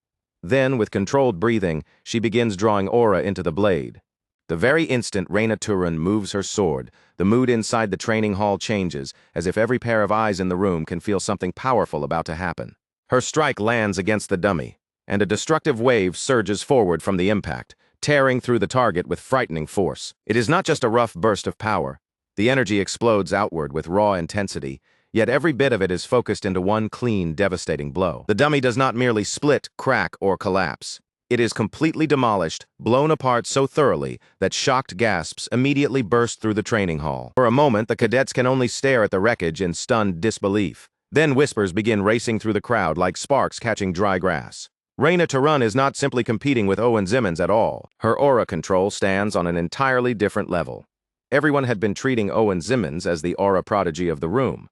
Then, with controlled breathing, she begins drawing aura into the blade. The very instant Reina Turun moves her sword, the mood inside the training hall changes, as if every pair of eyes in the room can feel something powerful about to happen. Her strike lands against the dummy, and a destructive wave surges forward from the impact, tearing through the target with frightening force. It is not just a rough burst of power. The energy explodes outward with raw intensity, yet every bit of it is focused into one clean, devastating blow. The dummy does not merely split, crack, or collapse. It is completely demolished, blown apart so thoroughly that shocked gasps immediately burst through the training hall. For a moment, the cadets can only stare at the wreckage in stunned disbelief. Then whispers begin racing through the crowd like sparks catching dry grass. Reina Turun is not simply competing with Owen Zimmons at all. Her aura control stands on an entirely different level. Everyone had been treating Owen Zimmons as the aura prodigy of the room.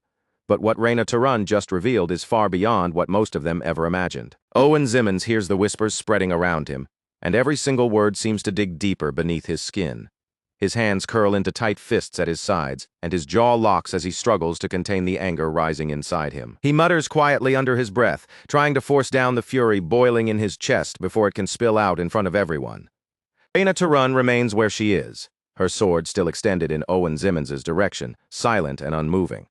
But what Reina Turun just revealed is far beyond what most of them ever imagined. Owen Zimmons hears the whispers spreading around him, and every single word seems to dig deeper beneath his skin. His hands curl into tight fists at his sides, and his jaw locks as he struggles to contain the anger rising inside him. He mutters quietly under his breath, trying to force down the fury boiling in his chest before it can spill out in front of everyone. Reina Turun remains where she is, her sword still extended in Owen Zimmons' direction, silent and unmoving.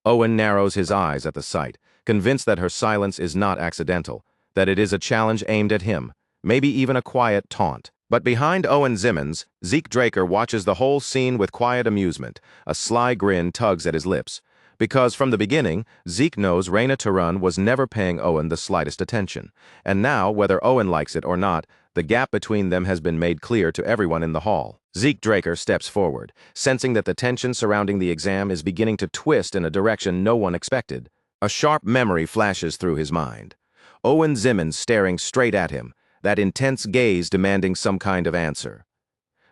Owen narrows his eyes at the sight, convinced that her silence is not accidental, that it is a challenge aimed at him, maybe even a quiet taunt. But behind Owen Zimmons, Zeke Draker watches the whole scene with quiet amusement. A sly grin tugs at his lips. Because from the beginning, Zeke knows Reina Turun was never paying Owen the slightest attention. And now, whether Owen likes it or not, the gap between them has been made clear to everyone in the hall. Zeke Draker steps forward, sensing that the tension surrounding the exam is beginning to twist in a direction no one expected. A sharp memory flashes through his mind. Owen Zimmons staring straight at him, that intense gaze demanding some kind of answer.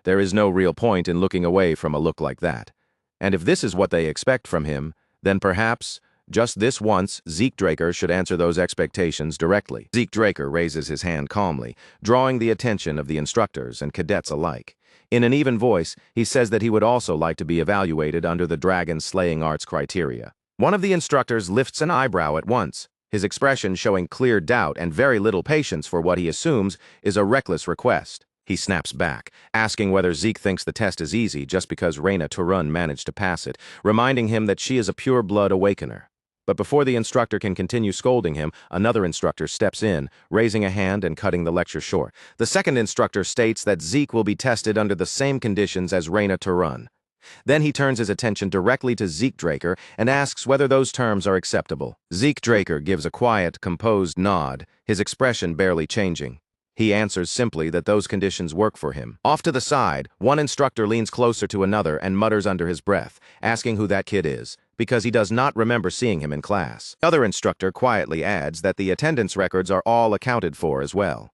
There is no real point in looking away from a look like that. And if this is what they expect from him, then perhaps, just this once, Zeke Draker should answer those expectations directly. Zeke Draker raises his hand calmly, drawing the attention of the instructors and cadets alike. In an even voice, he says that he would also like to be evaluated under the dragon-slaying arts criteria. One of the instructors lifts an eyebrow at once, his expression showing clear doubt and very little patience for what he assumes is a reckless request. He snaps back, asking whether Zeke thinks the test is easy just because Reina Turun managed to pass it, reminding him that she is a pure-blood awakener. But before the instructor can continue scolding him, another instructor steps in, raising a hand and cutting the lecture short. The second instructor states that Zeke will be tested under the same conditions as Reina Turun. Then he turns his attention directly to Zeke Draker and asks whether those terms are acceptable. Zeke Draker gives a quiet, composed nod, his expression barely changing. He answers simply that those conditions work for him. Off to the side, one instructor leans closer to another and mutters under his breath, asking who that kid is, because he does not remember seeing him in class. The other instructor quietly adds that the attendance records are all accounted for as well.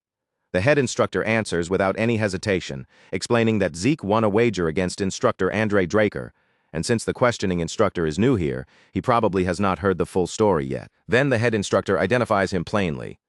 The head instructor answers without any hesitation, explaining that Zeke won a wager against instructor Andre Draker, and since the questioning instructor is new here, he probably has not heard the full story yet. Then the head instructor identifies him plainly.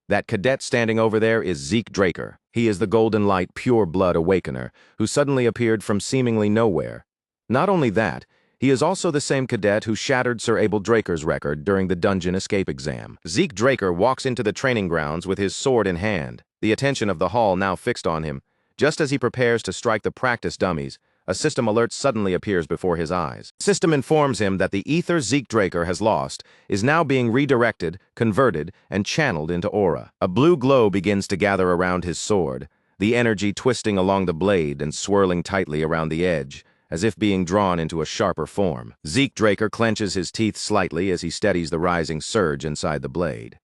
That cadet standing over there is Zeke Draker. He is the Golden Light Pure Blood Awakener, who suddenly appeared from seemingly nowhere. Not only that, he is also the same cadet who shattered Sir Abel Draker's record during the dungeon escape exam. Zeke Draker walks into the training grounds with his sword in hand, the attention of the hall now fixed on him. Just as he prepares to strike the practice dummies, a system alert suddenly appears before his eyes. The system informs him that the ether Zeke Draker has lost is now being redirected, converted, and channeled into aura. A blue glow begins to gather around his sword, the energy twisting along the blade and swirling tightly around the edge, as if being drawn into a sharper form. Zeke Draker clenches his teeth slightly as he steadies the rising surge inside the blade.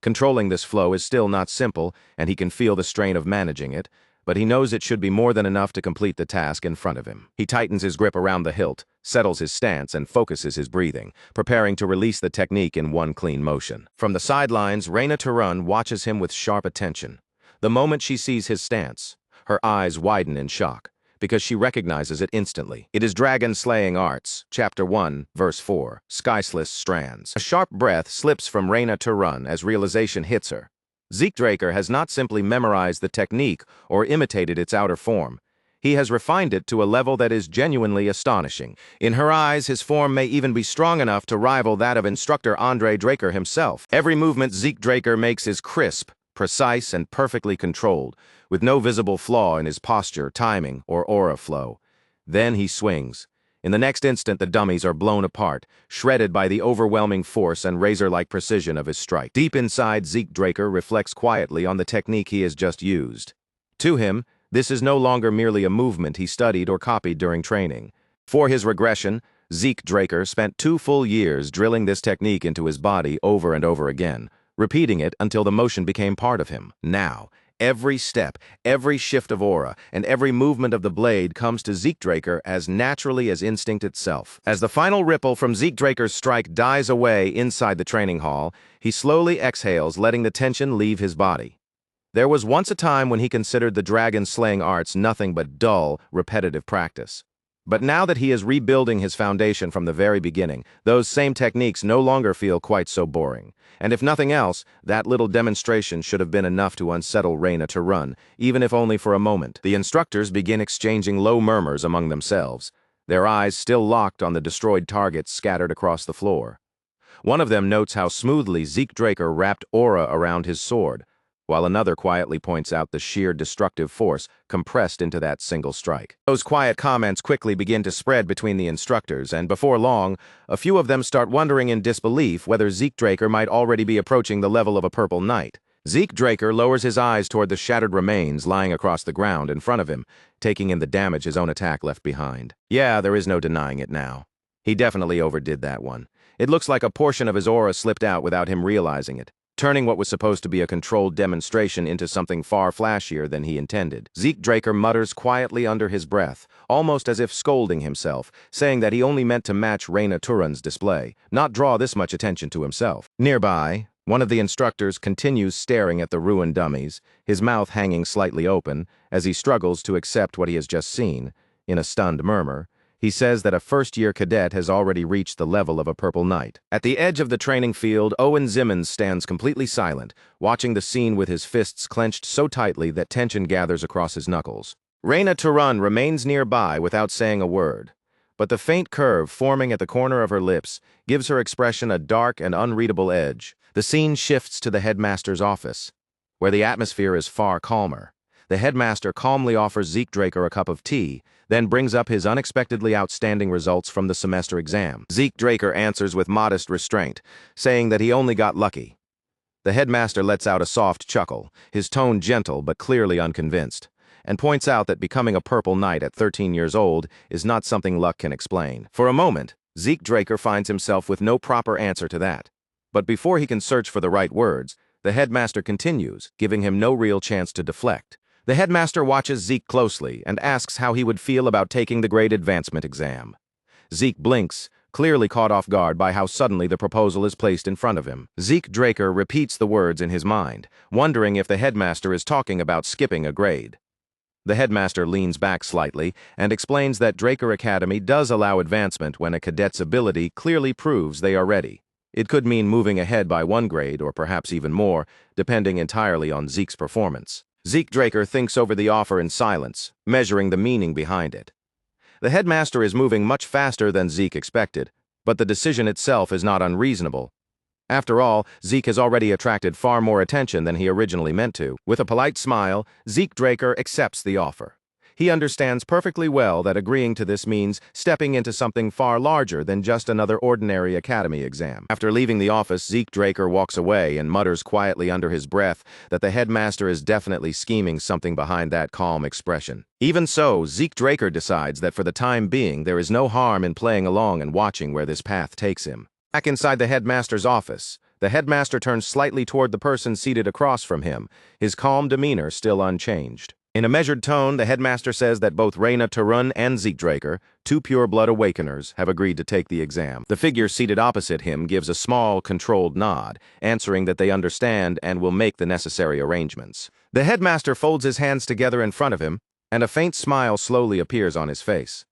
Controlling this flow is still not simple, and he can feel the strain of managing it, but he knows it should be more than enough to complete the task in front of him. He tightens his grip around the hilt, settles his stance, and focuses his breathing, preparing to release the technique in one clean motion. From the sidelines, Reyna Turun watches him with sharp attention. The moment she sees his stance, her eyes widen in shock, because she recognizes it instantly. It is Dragon Slaying Arts, Chapter 1, Verse 4, Skysliss Strands. A sharp breath slips from Reyna Turun as realization hits her. Zeke Draker has not simply memorized the technique or imitated its outer form. He has refined it to a level that is genuinely astonishing. In her eyes, his form may even be strong enough to rival that of instructor Andre Draker himself. Every movement Zeke Draker makes is crisp, precise, and perfectly controlled, with no visible flaw in his posture, timing, or aura flow. Then he swings. In the next instant, the dummies are blown apart, shredded by the overwhelming force and razor-like precision of his strike. Deep inside, Zeke Draker reflects quietly on the technique he has just used. To him, this is no longer merely a movement he studied or copied during training. For his regression, Zeke Draker spent 2 full years drilling this technique into his body over and over again, repeating it until the motion became part of him. Now, every step, every shift of aura, and every movement of the blade comes to Zeke Draker as naturally as instinct itself. As the final ripple from Zeke Draker's strike dies away inside the training hall, he slowly exhales, letting the tension leave his body. There was once a time when he considered the dragon-slaying arts nothing but dull, repetitive practice. But now that he is rebuilding his foundation from the very beginning, those same techniques no longer feel quite so boring. And if nothing else, that little demonstration should have been enough to unsettle Reyna Turun, even if only for a moment. The instructors begin exchanging low murmurs among themselves, their eyes still locked on the destroyed targets scattered across the floor. One of them notes how smoothly Zeke Draker wrapped aura around his sword, while another quietly points out the sheer destructive force compressed into that single strike. Those quiet comments quickly begin to spread between the instructors, and before long, a few of them start wondering in disbelief whether Zeke Draker might already be approaching the level of a purple knight. Zeke Draker lowers his eyes toward the shattered remains lying across the ground in front of him, taking in the damage his own attack left behind. Yeah, there is no denying it now. He definitely overdid that one. It looks like a portion of his aura slipped out without him realizing it, turning what was supposed to be a controlled demonstration into something far flashier than he intended. Zeke Draker mutters quietly under his breath, almost as if scolding himself, saying that he only meant to match Reyna Turun's display, not draw this much attention to himself. Nearby, one of the instructors continues staring at the ruined dummies, his mouth hanging slightly open, as he struggles to accept what he has just seen. In a stunned murmur, he says that a first-year cadet has already reached the level of a purple knight. At the edge of the training field, Owen Zimmons stands completely silent, watching the scene with his fists clenched so tightly that tension gathers across his knuckles. Reyna Turun remains nearby without saying a word, but the faint curve forming at the corner of her lips gives her expression a dark and unreadable edge. The scene shifts to the headmaster's office, where the atmosphere is far calmer. The headmaster calmly offers Zeke Draker a cup of tea, then brings up his unexpectedly outstanding results from the semester exam. Zeke Draker answers with modest restraint, saying that he only got lucky. The headmaster lets out a soft chuckle, his tone gentle but clearly unconvinced. and points out that becoming a purple knight at 13 years old is not something luck can explain. For a moment, Zeke Draker finds himself with no proper answer to that. But before he can search for the right words, the headmaster continues, giving him no real chance to deflect. The headmaster watches Zeke closely and asks how he would feel about taking the grade advancement exam. Zeke blinks, clearly caught off guard by how suddenly the proposal is placed in front of him. Zeke Draker repeats the words in his mind, wondering if the headmaster is talking about skipping a grade. The headmaster leans back slightly and explains that Draker Academy does allow advancement when a cadet's ability clearly proves they are ready. It could mean moving ahead by 1 grade or perhaps even more, depending entirely on Zeke's performance. Zeke Draker thinks over the offer in silence, measuring the meaning behind it. The headmaster is moving much faster than Zeke expected, but the decision itself is not unreasonable. After all, Zeke has already attracted far more attention than he originally meant to. With a polite smile, Zeke Draker accepts the offer. He understands perfectly well that agreeing to this means stepping into something far larger than just another ordinary academy exam. After leaving the office, Zeke Draker walks away and mutters quietly under his breath that the headmaster is definitely scheming something behind that calm expression. Even so, Zeke Draker decides that for the time being there is no harm in playing along and watching where this path takes him. Back inside the headmaster's office, the headmaster turns slightly toward the person seated across from him, his calm demeanor still unchanged. In a measured tone, the headmaster says that both Reyna Turun and Zeke Draker, 2 pure-blood awakeners, have agreed to take the exam. The figure seated opposite him gives a small, controlled nod, answering that they understand and will make the necessary arrangements. The headmaster folds his hands together in front of him, and a faint smile slowly appears on his face.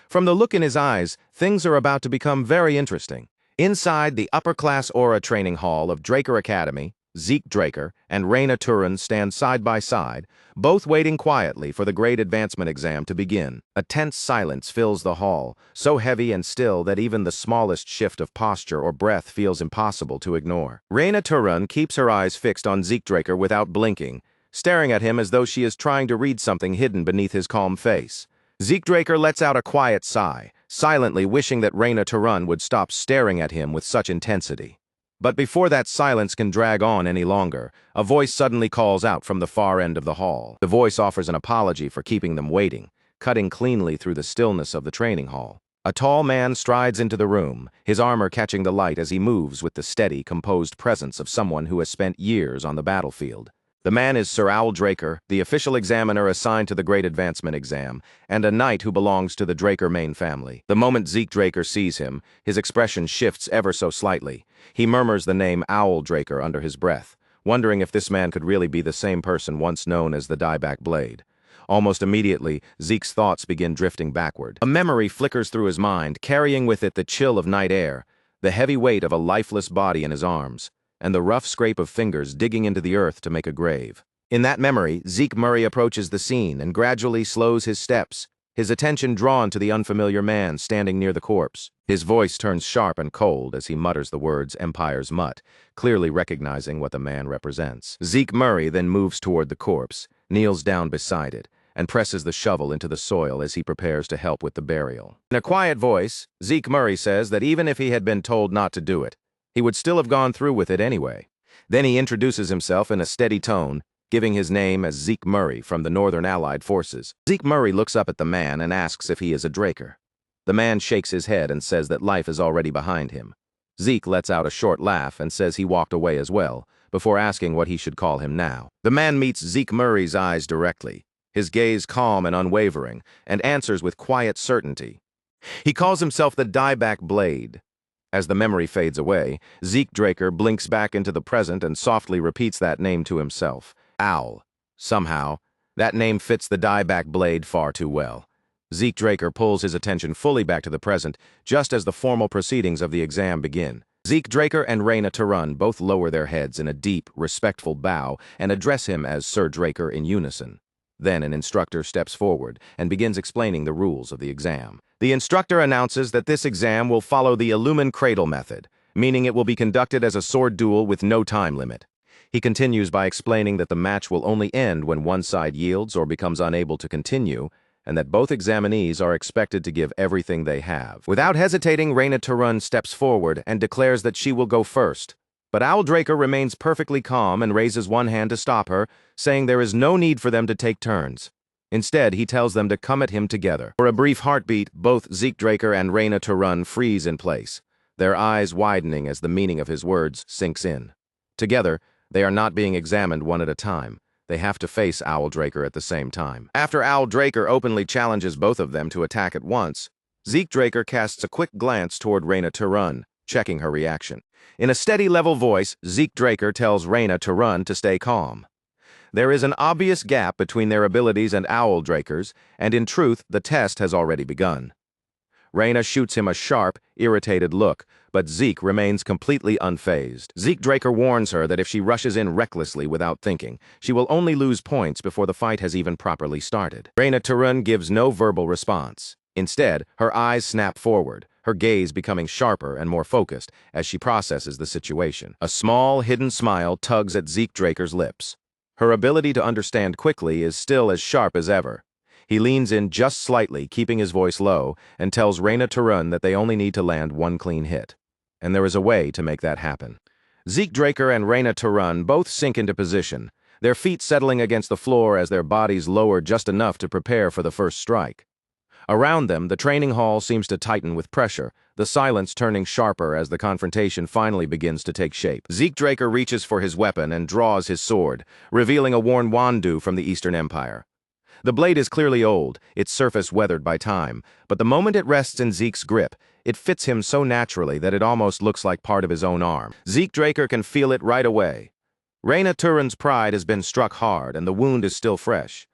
From the look in his eyes, things are about to become very interesting. Inside the upper-class aura training hall of Draker Academy, Zeke Draker and Reyna Turun stand side by side, both waiting quietly for the grade advancement exam to begin. A tense silence fills the hall, so heavy and still that even the smallest shift of posture or breath feels impossible to ignore. Reyna Turun keeps her eyes fixed on Zeke Draker without blinking, staring at him as though she is trying to read something hidden beneath his calm face. Zeke Draker lets out a quiet sigh, silently wishing that Reyna Turun would stop staring at him with such intensity. But before that silence can drag on any longer, a voice suddenly calls out from the far end of the hall. The voice offers an apology for keeping them waiting, cutting cleanly through the stillness of the training hall. A tall man strides into the room, his armor catching the light as he moves with the steady, composed presence of someone who has spent years on the battlefield. The man is Sir Owl Draker, the official examiner assigned to the Great Advancement exam, and a knight who belongs to the Draker main family. The moment Zeke Draker sees him, his expression shifts ever so slightly. He murmurs the name Owl Draker under his breath, wondering if this man could really be the same person once known as the Dieback Blade. Almost immediately, Zeke's thoughts begin drifting backward. A memory flickers through his mind, carrying with it the chill of night air, the heavy weight of a lifeless body in his arms, and the rough scrape of fingers digging into the earth to make a grave. In that memory, Zeke Murray approaches the scene and gradually slows his steps, his attention drawn to the unfamiliar man standing near the corpse. His voice turns sharp and cold as he mutters the words Empire's Mutt, clearly recognizing what the man represents. Zeke Murray then moves toward the corpse, kneels down beside it, and presses the shovel into the soil as he prepares to help with the burial. In a quiet voice, Zeke Murray says that even if he had been told not to do it, he would still have gone through with it anyway. Then he introduces himself in a steady tone, giving his name as Zeke Murray from the Northern Allied Forces. Zeke Murray looks up at the man and asks if he is a Draker. The man shakes his head and says that life is already behind him. Zeke lets out a short laugh and says he walked away as well, before asking what he should call him now. The man meets Zeke Murray's eyes directly, his gaze calm and unwavering, and answers with quiet certainty. He calls himself the Dieback Blade. As the memory fades away, Zeke Draker blinks back into the present and softly repeats that name to himself. Owl. Somehow, that name fits the Dieback Blade far too well. Zeke Draker pulls his attention fully back to the present, just as the formal proceedings of the exam begin. Zeke Draker and Reyna Turun both lower their heads in a deep, respectful bow and address him as Sir Draker in unison. Then an instructor steps forward and begins explaining the rules of the exam. The instructor announces that this exam will follow the Illumin Cradle method, meaning it will be conducted as a sword duel with no time limit. He continues by explaining that the match will only end when one side yields or becomes unable to continue, and that both examinees are expected to give everything they have. Without hesitating, Reyna Turun steps forward and declares that she will go first. But Owl Draker remains perfectly calm and raises one hand to stop her, saying there is no need for them to take turns. Instead, he tells them to come at him together. For a brief heartbeat, both Zeke Draker and Reyna Turun freeze in place, their eyes widening as the meaning of his words sinks in. Together, they are not being examined one at a time. They have to face Owl Draker at the same time. After Owl Draker openly challenges both of them to attack at once, Zeke Draker casts a quick glance toward Reyna Turun, checking her reaction. In a steady, level voice, Zeke Draker tells Reyna Turun to stay calm. There is an obvious gap between their abilities and Owl Draker's, and in truth, the test has already begun. Reyna shoots him a sharp, irritated look, but Zeke remains completely unfazed. Zeke Draker warns her that if she rushes in recklessly without thinking, she will only lose points before the fight has even properly started. Reyna Turun gives no verbal response. Instead, her eyes snap forward, her gaze becoming sharper and more focused as she processes the situation. A small, hidden smile tugs at Zeke Draker's lips. Her ability to understand quickly is still as sharp as ever. He leans in just slightly, keeping his voice low, and tells Reyna Turun that they only need to land one clean hit. And there is a way to make that happen. Zeke Draker and Reyna Turun both sink into position, their feet settling against the floor as their bodies lower just enough to prepare for the first strike. Around them, the training hall seems to tighten with pressure, the silence turning sharper as the confrontation finally begins to take shape. Zeke Draker reaches for his weapon and draws his sword, revealing a worn wandu from the Eastern Empire. The blade is clearly old, its surface weathered by time, but the moment it rests in Zeke's grip, it fits him so naturally that it almost looks like part of his own arm. Zeke Draker can feel it right away. Reyna Turun's pride has been struck hard and the wound is still fresh.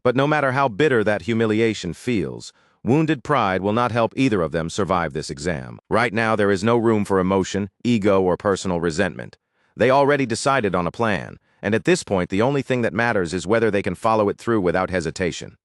But no matter how bitter that humiliation feels, wounded pride will not help either of them survive this exam. Right now, there is no room for emotion, ego, or personal resentment. They already decided on a plan, and at this point, the only thing that matters is whether they can follow it through without hesitation.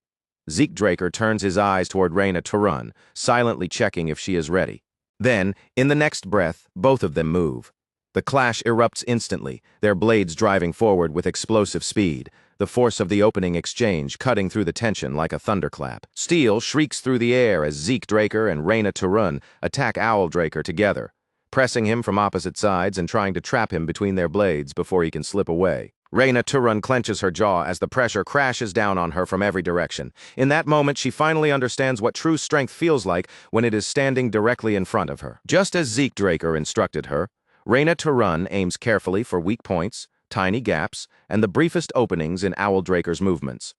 Zeke Draker turns his eyes toward Reyna Turun, silently checking if she is ready. Then, in the next breath, both of them move. The clash erupts instantly, their blades driving forward with explosive speed, the force of the opening exchange cutting through the tension like a thunderclap. Steel shrieks through the air as Zeke Draker and Reyna Turun attack Owl Draker together, pressing him from opposite sides and trying to trap him between their blades before he can slip away. Reyna Turun clenches her jaw as the pressure crashes down on her from every direction. In that moment, she finally understands what true strength feels like when it is standing directly in front of her. Just as Zeke Draker instructed her, Reyna Turun aims carefully for weak points, tiny gaps, and the briefest openings in Owl Draker's movements.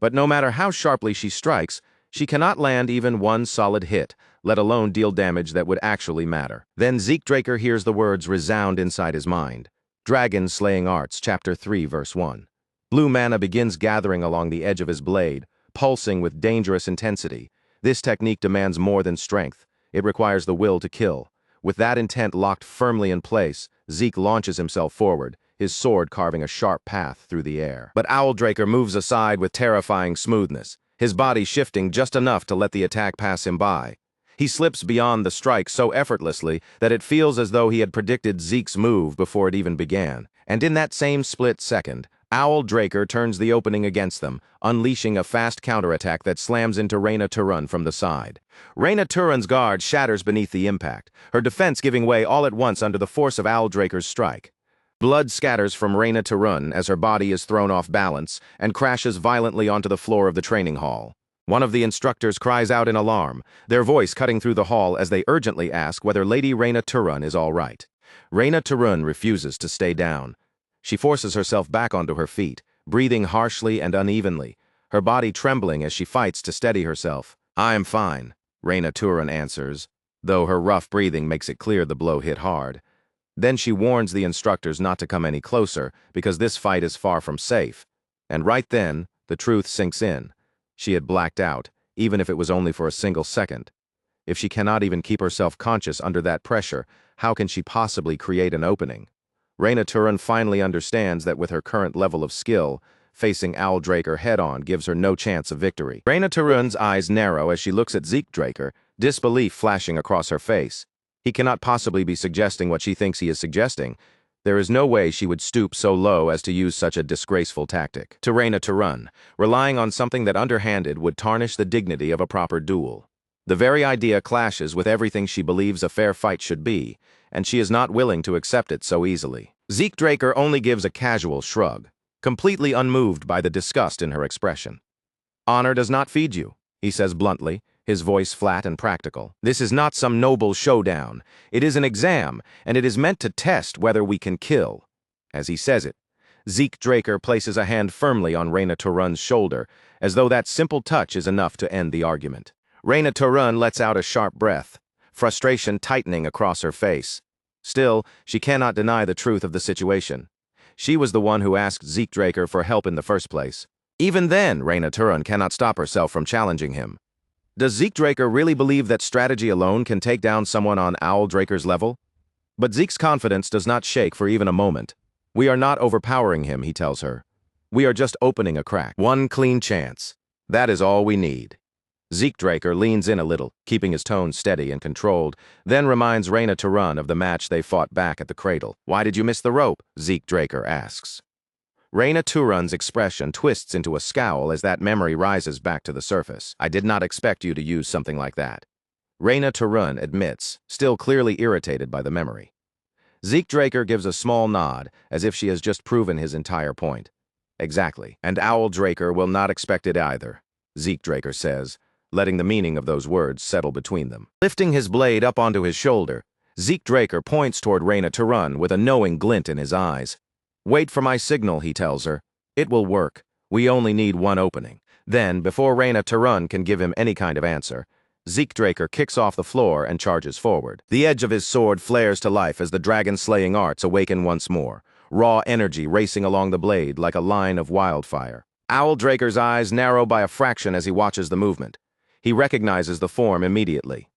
But no matter how sharply she strikes, she cannot land even one solid hit, let alone deal damage that would actually matter. Then Zeke Draker hears the words resound inside his mind. Dragon Slaying Arts, Chapter 3, Verse 1. Blue mana begins gathering along the edge of his blade, pulsing with dangerous intensity. This technique demands more than strength. It requires the will to kill. With that intent locked firmly in place, Zeke launches himself forward, his sword carving a sharp path through the air. But Owl Draker moves aside with terrifying smoothness, his body shifting just enough to let the attack pass him by. He slips beyond the strike so effortlessly that it feels as though he had predicted Zeke's move before it even began. And in that same split second, Owl Draker turns the opening against them, unleashing a fast counterattack that slams into Reyna Turun from the side. Reyna Turun's guard shatters beneath the impact, her defense giving way all at once under the force of Owl Draker's strike. Blood scatters from Reyna Turun as her body is thrown off balance and crashes violently onto the floor of the training hall. One of the instructors cries out in alarm, their voice cutting through the hall as they urgently ask whether Lady Reyna Turun is all right. Reyna Turun refuses to stay down. She forces herself back onto her feet, breathing harshly and unevenly, her body trembling as she fights to steady herself. "I am fine," Reyna Turun answers, though her rough breathing makes it clear the blow hit hard. Then she warns the instructors not to come any closer because this fight is far from safe. And right then, the truth sinks in. She had blacked out, even if it was only for a single second. If she cannot even keep herself conscious under that pressure, how can she possibly create an opening? Reyna Turun finally understands that with her current level of skill, facing Owl Draker head-on gives her no chance of victory. Reyna Turun's eyes narrow as she looks at Zeke Draker, disbelief flashing across her face. He cannot possibly be suggesting what she thinks he is suggesting. There is no way she would stoop so low as to use such a disgraceful tactic. To Reyna Turun, relying on something that underhanded would tarnish the dignity of a proper duel. The very idea clashes with everything she believes a fair fight should be, and she is not willing to accept it so easily. Zeke Draker only gives a casual shrug, completely unmoved by the disgust in her expression. Honor does not feed you, he says bluntly, his voice flat and practical. This is not some noble showdown. It is an exam, and it is meant to test whether we can kill. As he says it, Zeke Draker places a hand firmly on Reyna Turun's shoulder, as though that simple touch is enough to end the argument. Reyna Turun lets out a sharp breath, frustration tightening across her face. Still, she cannot deny the truth of the situation. She was the one who asked Zeke Draker for help in the first place. Even then, Reyna Turun cannot stop herself from challenging him. Does Zeke Draker really believe that strategy alone can take down someone on Owl Draker's level? But Zeke's confidence does not shake for even a moment. We are not overpowering him, he tells her. We are just opening a crack. One clean chance. That is all we need. Zeke Draker leans in a little, keeping his tone steady and controlled, then reminds Reyna Turun of the match they fought back at the cradle. Why did you miss the rope? Zeke Draker asks. Reyna Turun's expression twists into a scowl as that memory rises back to the surface. I did not expect you to use something like that. Reyna Turun admits, still clearly irritated by the memory. Zeke Draker gives a small nod, as if she has just proven his entire point. Exactly. And Owl Draker will not expect it either, Zeke Draker says, letting the meaning of those words settle between them. Lifting his blade up onto his shoulder, Zeke Draker points toward Reyna Turun with a knowing glint in his eyes. Wait for my signal, he tells her. It will work. We only need one opening. Then, before Reyna Turun can give him any kind of answer, Zeke Draker kicks off the floor and charges forward. The edge of his sword flares to life as the dragon-slaying arts awaken once more, raw energy racing along the blade like a line of wildfire. Owl Draker's eyes narrow by a fraction as he watches the movement. He recognizes the form immediately.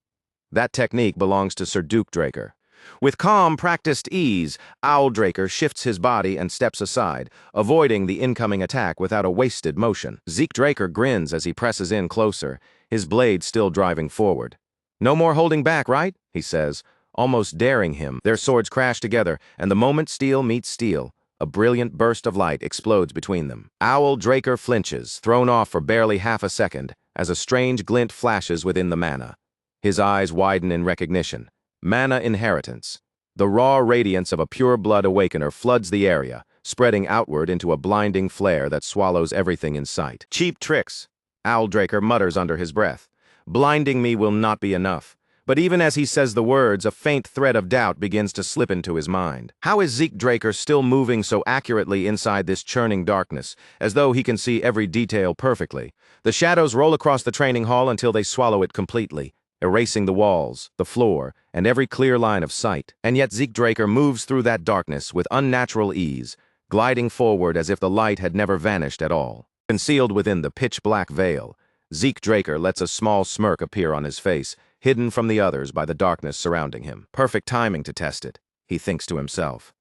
That technique belongs to Sir Duke Draker. With calm, practiced ease, Owl Draker shifts his body and steps aside, avoiding the incoming attack without a wasted motion. Zeke Draker grins as he presses in closer, his blade still driving forward. No more holding back, right? He says, almost daring him. Their swords crash together, and the moment steel meets steel, a brilliant burst of light explodes between them. Owl Draker flinches, thrown off for barely half a second, as a strange glint flashes within the mana. His eyes widen in recognition. Mana inheritance. The raw radiance of a pure-blood awakener floods the area, spreading outward into a blinding flare that swallows everything in sight. Cheap tricks, Owl Draker mutters under his breath. Blinding me will not be enough. But even as he says the words, a faint thread of doubt begins to slip into his mind. How is Zeke Draker still moving so accurately inside this churning darkness, as though he can see every detail perfectly? The shadows roll across the training hall until they swallow it completely, erasing the walls, the floor, and every clear line of sight. And yet Zeke Draker moves through that darkness with unnatural ease, gliding forward as if the light had never vanished at all. Concealed within the pitch-black veil, Zeke Draker lets a small smirk appear on his face, hidden from the others by the darkness surrounding him. Perfect timing to test it, he thinks to himself.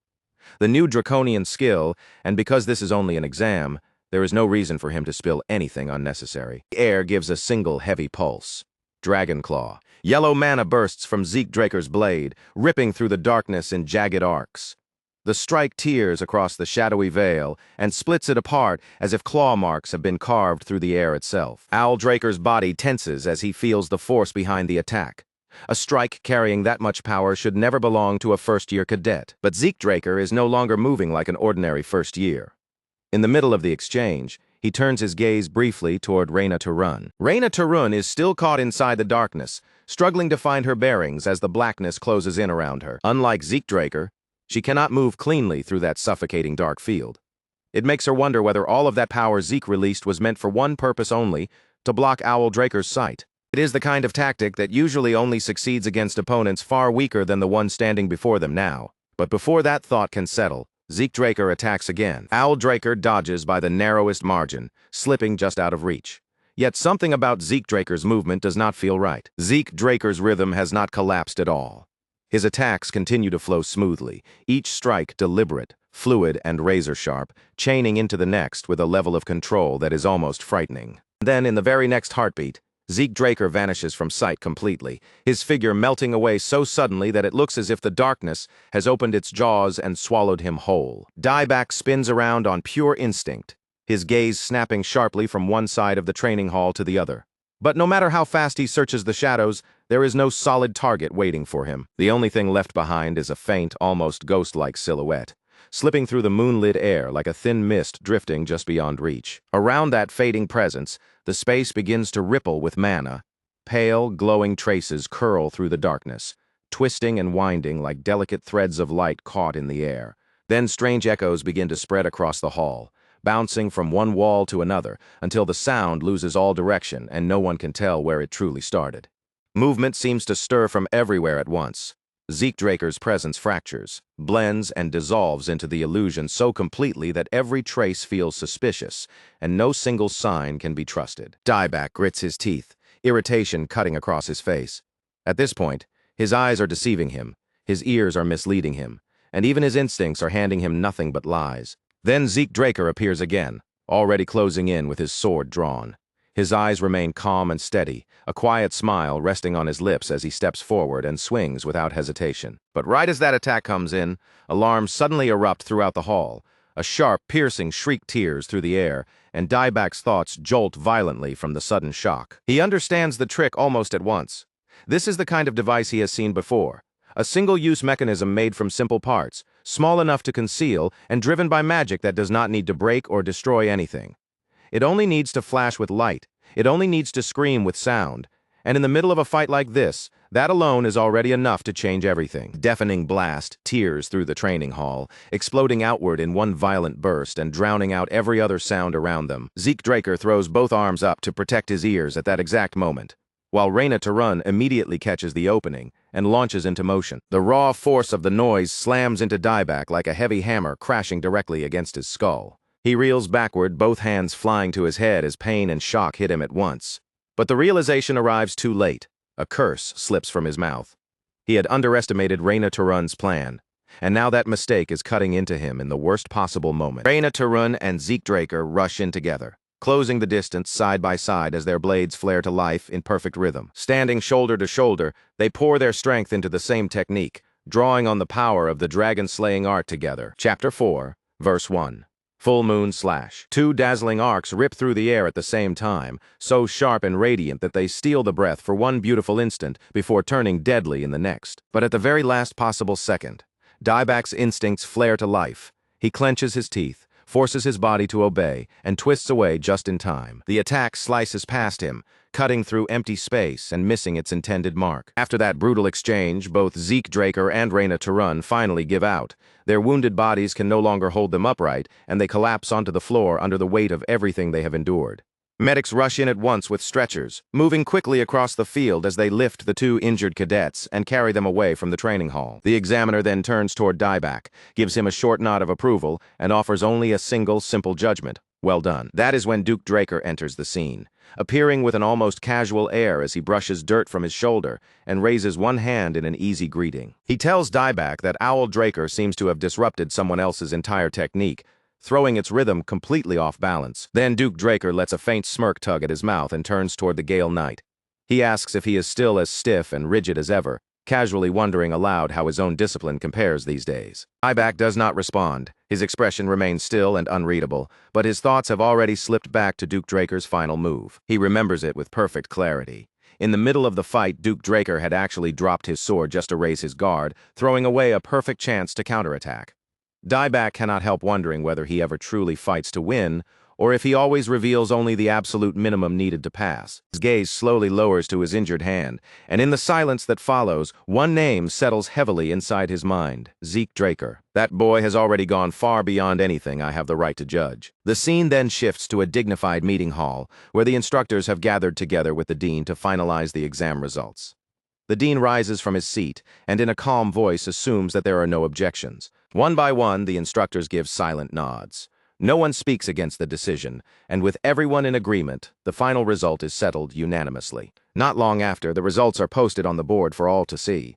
The new draconian skill, and because this is only an exam, there is no reason for him to spill anything unnecessary. The air gives a single heavy pulse. Dragon Claw. Yellow mana bursts from Zeke Draker's blade, ripping through the darkness in jagged arcs. The strike tears across the shadowy veil and splits it apart as if claw marks have been carved through the air itself. Owl Draker's body tenses as he feels the force behind the attack. A strike carrying that much power should never belong to a first-year cadet. But Zeke Draker is no longer moving like an ordinary first year. In the middle of the exchange, he turns his gaze briefly toward Reyna Turun. Reyna Turun is still caught inside the darkness, struggling to find her bearings as the blackness closes in around her. Unlike Zeke Draker, she cannot move cleanly through that suffocating dark field. It makes her wonder whether all of that power Zeke released was meant for one purpose only, to block Owl Draker's sight. It is the kind of tactic that usually only succeeds against opponents far weaker than the one standing before them now. But before that thought can settle, Zeke Draker attacks again. Owl Draker dodges by the narrowest margin, slipping just out of reach. Yet something about Zeke Draker's movement does not feel right. Zeke Draker's rhythm has not collapsed at all. His attacks continue to flow smoothly, each strike deliberate, fluid, and razor-sharp, chaining into the next with a level of control that is almost frightening. Then, in the very next heartbeat, Zeke Draker vanishes from sight completely, his figure melting away so suddenly that it looks as if the darkness has opened its jaws and swallowed him whole. Dieback spins around on pure instinct, his gaze snapping sharply from one side of the training hall to the other. But no matter how fast he searches the shadows, there is no solid target waiting for him. The only thing left behind is a faint, almost ghost-like silhouette, slipping through the moonlit air like a thin mist drifting just beyond reach. Around that fading presence, the space begins to ripple with mana. Pale, glowing traces curl through the darkness, twisting and winding like delicate threads of light caught in the air. Then strange echoes begin to spread across the hall, bouncing from one wall to another until the sound loses all direction and no one can tell where it truly started. Movement seems to stir from everywhere at once. Zeke Draker's presence fractures, blends, and dissolves into the illusion so completely that every trace feels suspicious, and no single sign can be trusted. Dieback grits his teeth, irritation cutting across his face. At this point, his eyes are deceiving him, his ears are misleading him, and even his instincts are handing him nothing but lies. Then Zeke Draker appears again, already closing in with his sword drawn. His eyes remain calm and steady, a quiet smile resting on his lips as he steps forward and swings without hesitation. But right as that attack comes in, alarms suddenly erupt throughout the hall. A sharp, piercing shriek tears through the air, and Dieback's thoughts jolt violently from the sudden shock. He understands the trick almost at once. This is the kind of device he has seen before. A single-use mechanism made from simple parts, small enough to conceal and driven by magic that does not need to break or destroy anything. It only needs to flash with light. It only needs to scream with sound. And in the middle of a fight like this, that alone is already enough to change everything. Deafening blast tears through the training hall, exploding outward in one violent burst and drowning out every other sound around them. Zeke Draker throws both arms up to protect his ears at that exact moment, while Reina to Run immediately catches the opening and launches into motion. The raw force of the noise slams into Dieback like a heavy hammer crashing directly against his skull. He reels backward, both hands flying to his head as pain and shock hit him at once. But the realization arrives too late. A curse slips from his mouth. He had underestimated Reina to Run's plan, and now that mistake is cutting into him in the worst possible moment. Reina to Run and Zeke Draker rush in together, closing the distance side by side as their blades flare to life in perfect rhythm. Standing shoulder to shoulder, they pour their strength into the same technique, drawing on the power of the dragon-slaying art together. Chapter 4, Verse 1. Full Moon Slash. Two dazzling arcs rip through the air at the same time, so sharp and radiant that they steal the breath for one beautiful instant before turning deadly in the next. But at the very last possible second, Dieback's instincts flare to life. He clenches his teeth, forces his body to obey, and twists away just in time. The attack slices past him, cutting through empty space and missing its intended mark. After that brutal exchange, both Zeke Draker and Reina to Run finally give out. Their wounded bodies can no longer hold them upright, and they collapse onto the floor under the weight of everything they have endured. Medics rush in at once with stretchers, moving quickly across the field as they lift the two injured cadets and carry them away from the training hall. The examiner then turns toward Dieback, gives him a short nod of approval, and offers only a single simple judgment. Well done. That is when Duke Draker enters the scene, appearing with an almost casual air as he brushes dirt from his shoulder and raises one hand in an easy greeting. He tells Dieback that Owl Draker seems to have disrupted someone else's entire technique, throwing its rhythm completely off balance. Then Duke Draker lets a faint smirk tug at his mouth and turns toward the Gale Knight. He asks if he is still as stiff and rigid as ever, casually wondering aloud how his own discipline compares these days. Dieback does not respond. His expression remains still and unreadable, but his thoughts have already slipped back to Duke Draker's final move. He remembers it with perfect clarity. In the middle of the fight, Duke Draker had actually dropped his sword just to raise his guard, throwing away a perfect chance to counterattack. Dieback cannot help wondering whether he ever truly fights to win, or if he always reveals only the absolute minimum needed to pass. His gaze slowly lowers to his injured hand, and in the silence that follows, one name settles heavily inside his mind: Zeke Draker. That boy has already gone far beyond anything I have the right to judge. The scene then shifts to a dignified meeting hall, where the instructors have gathered together with the dean to finalize the exam results. The dean rises from his seat, and in a calm voice assumes that there are no objections. One by one, the instructors give silent nods. No one speaks against the decision, and with everyone in agreement, the final result is settled unanimously. Not long after, the results are posted on the board for all to see.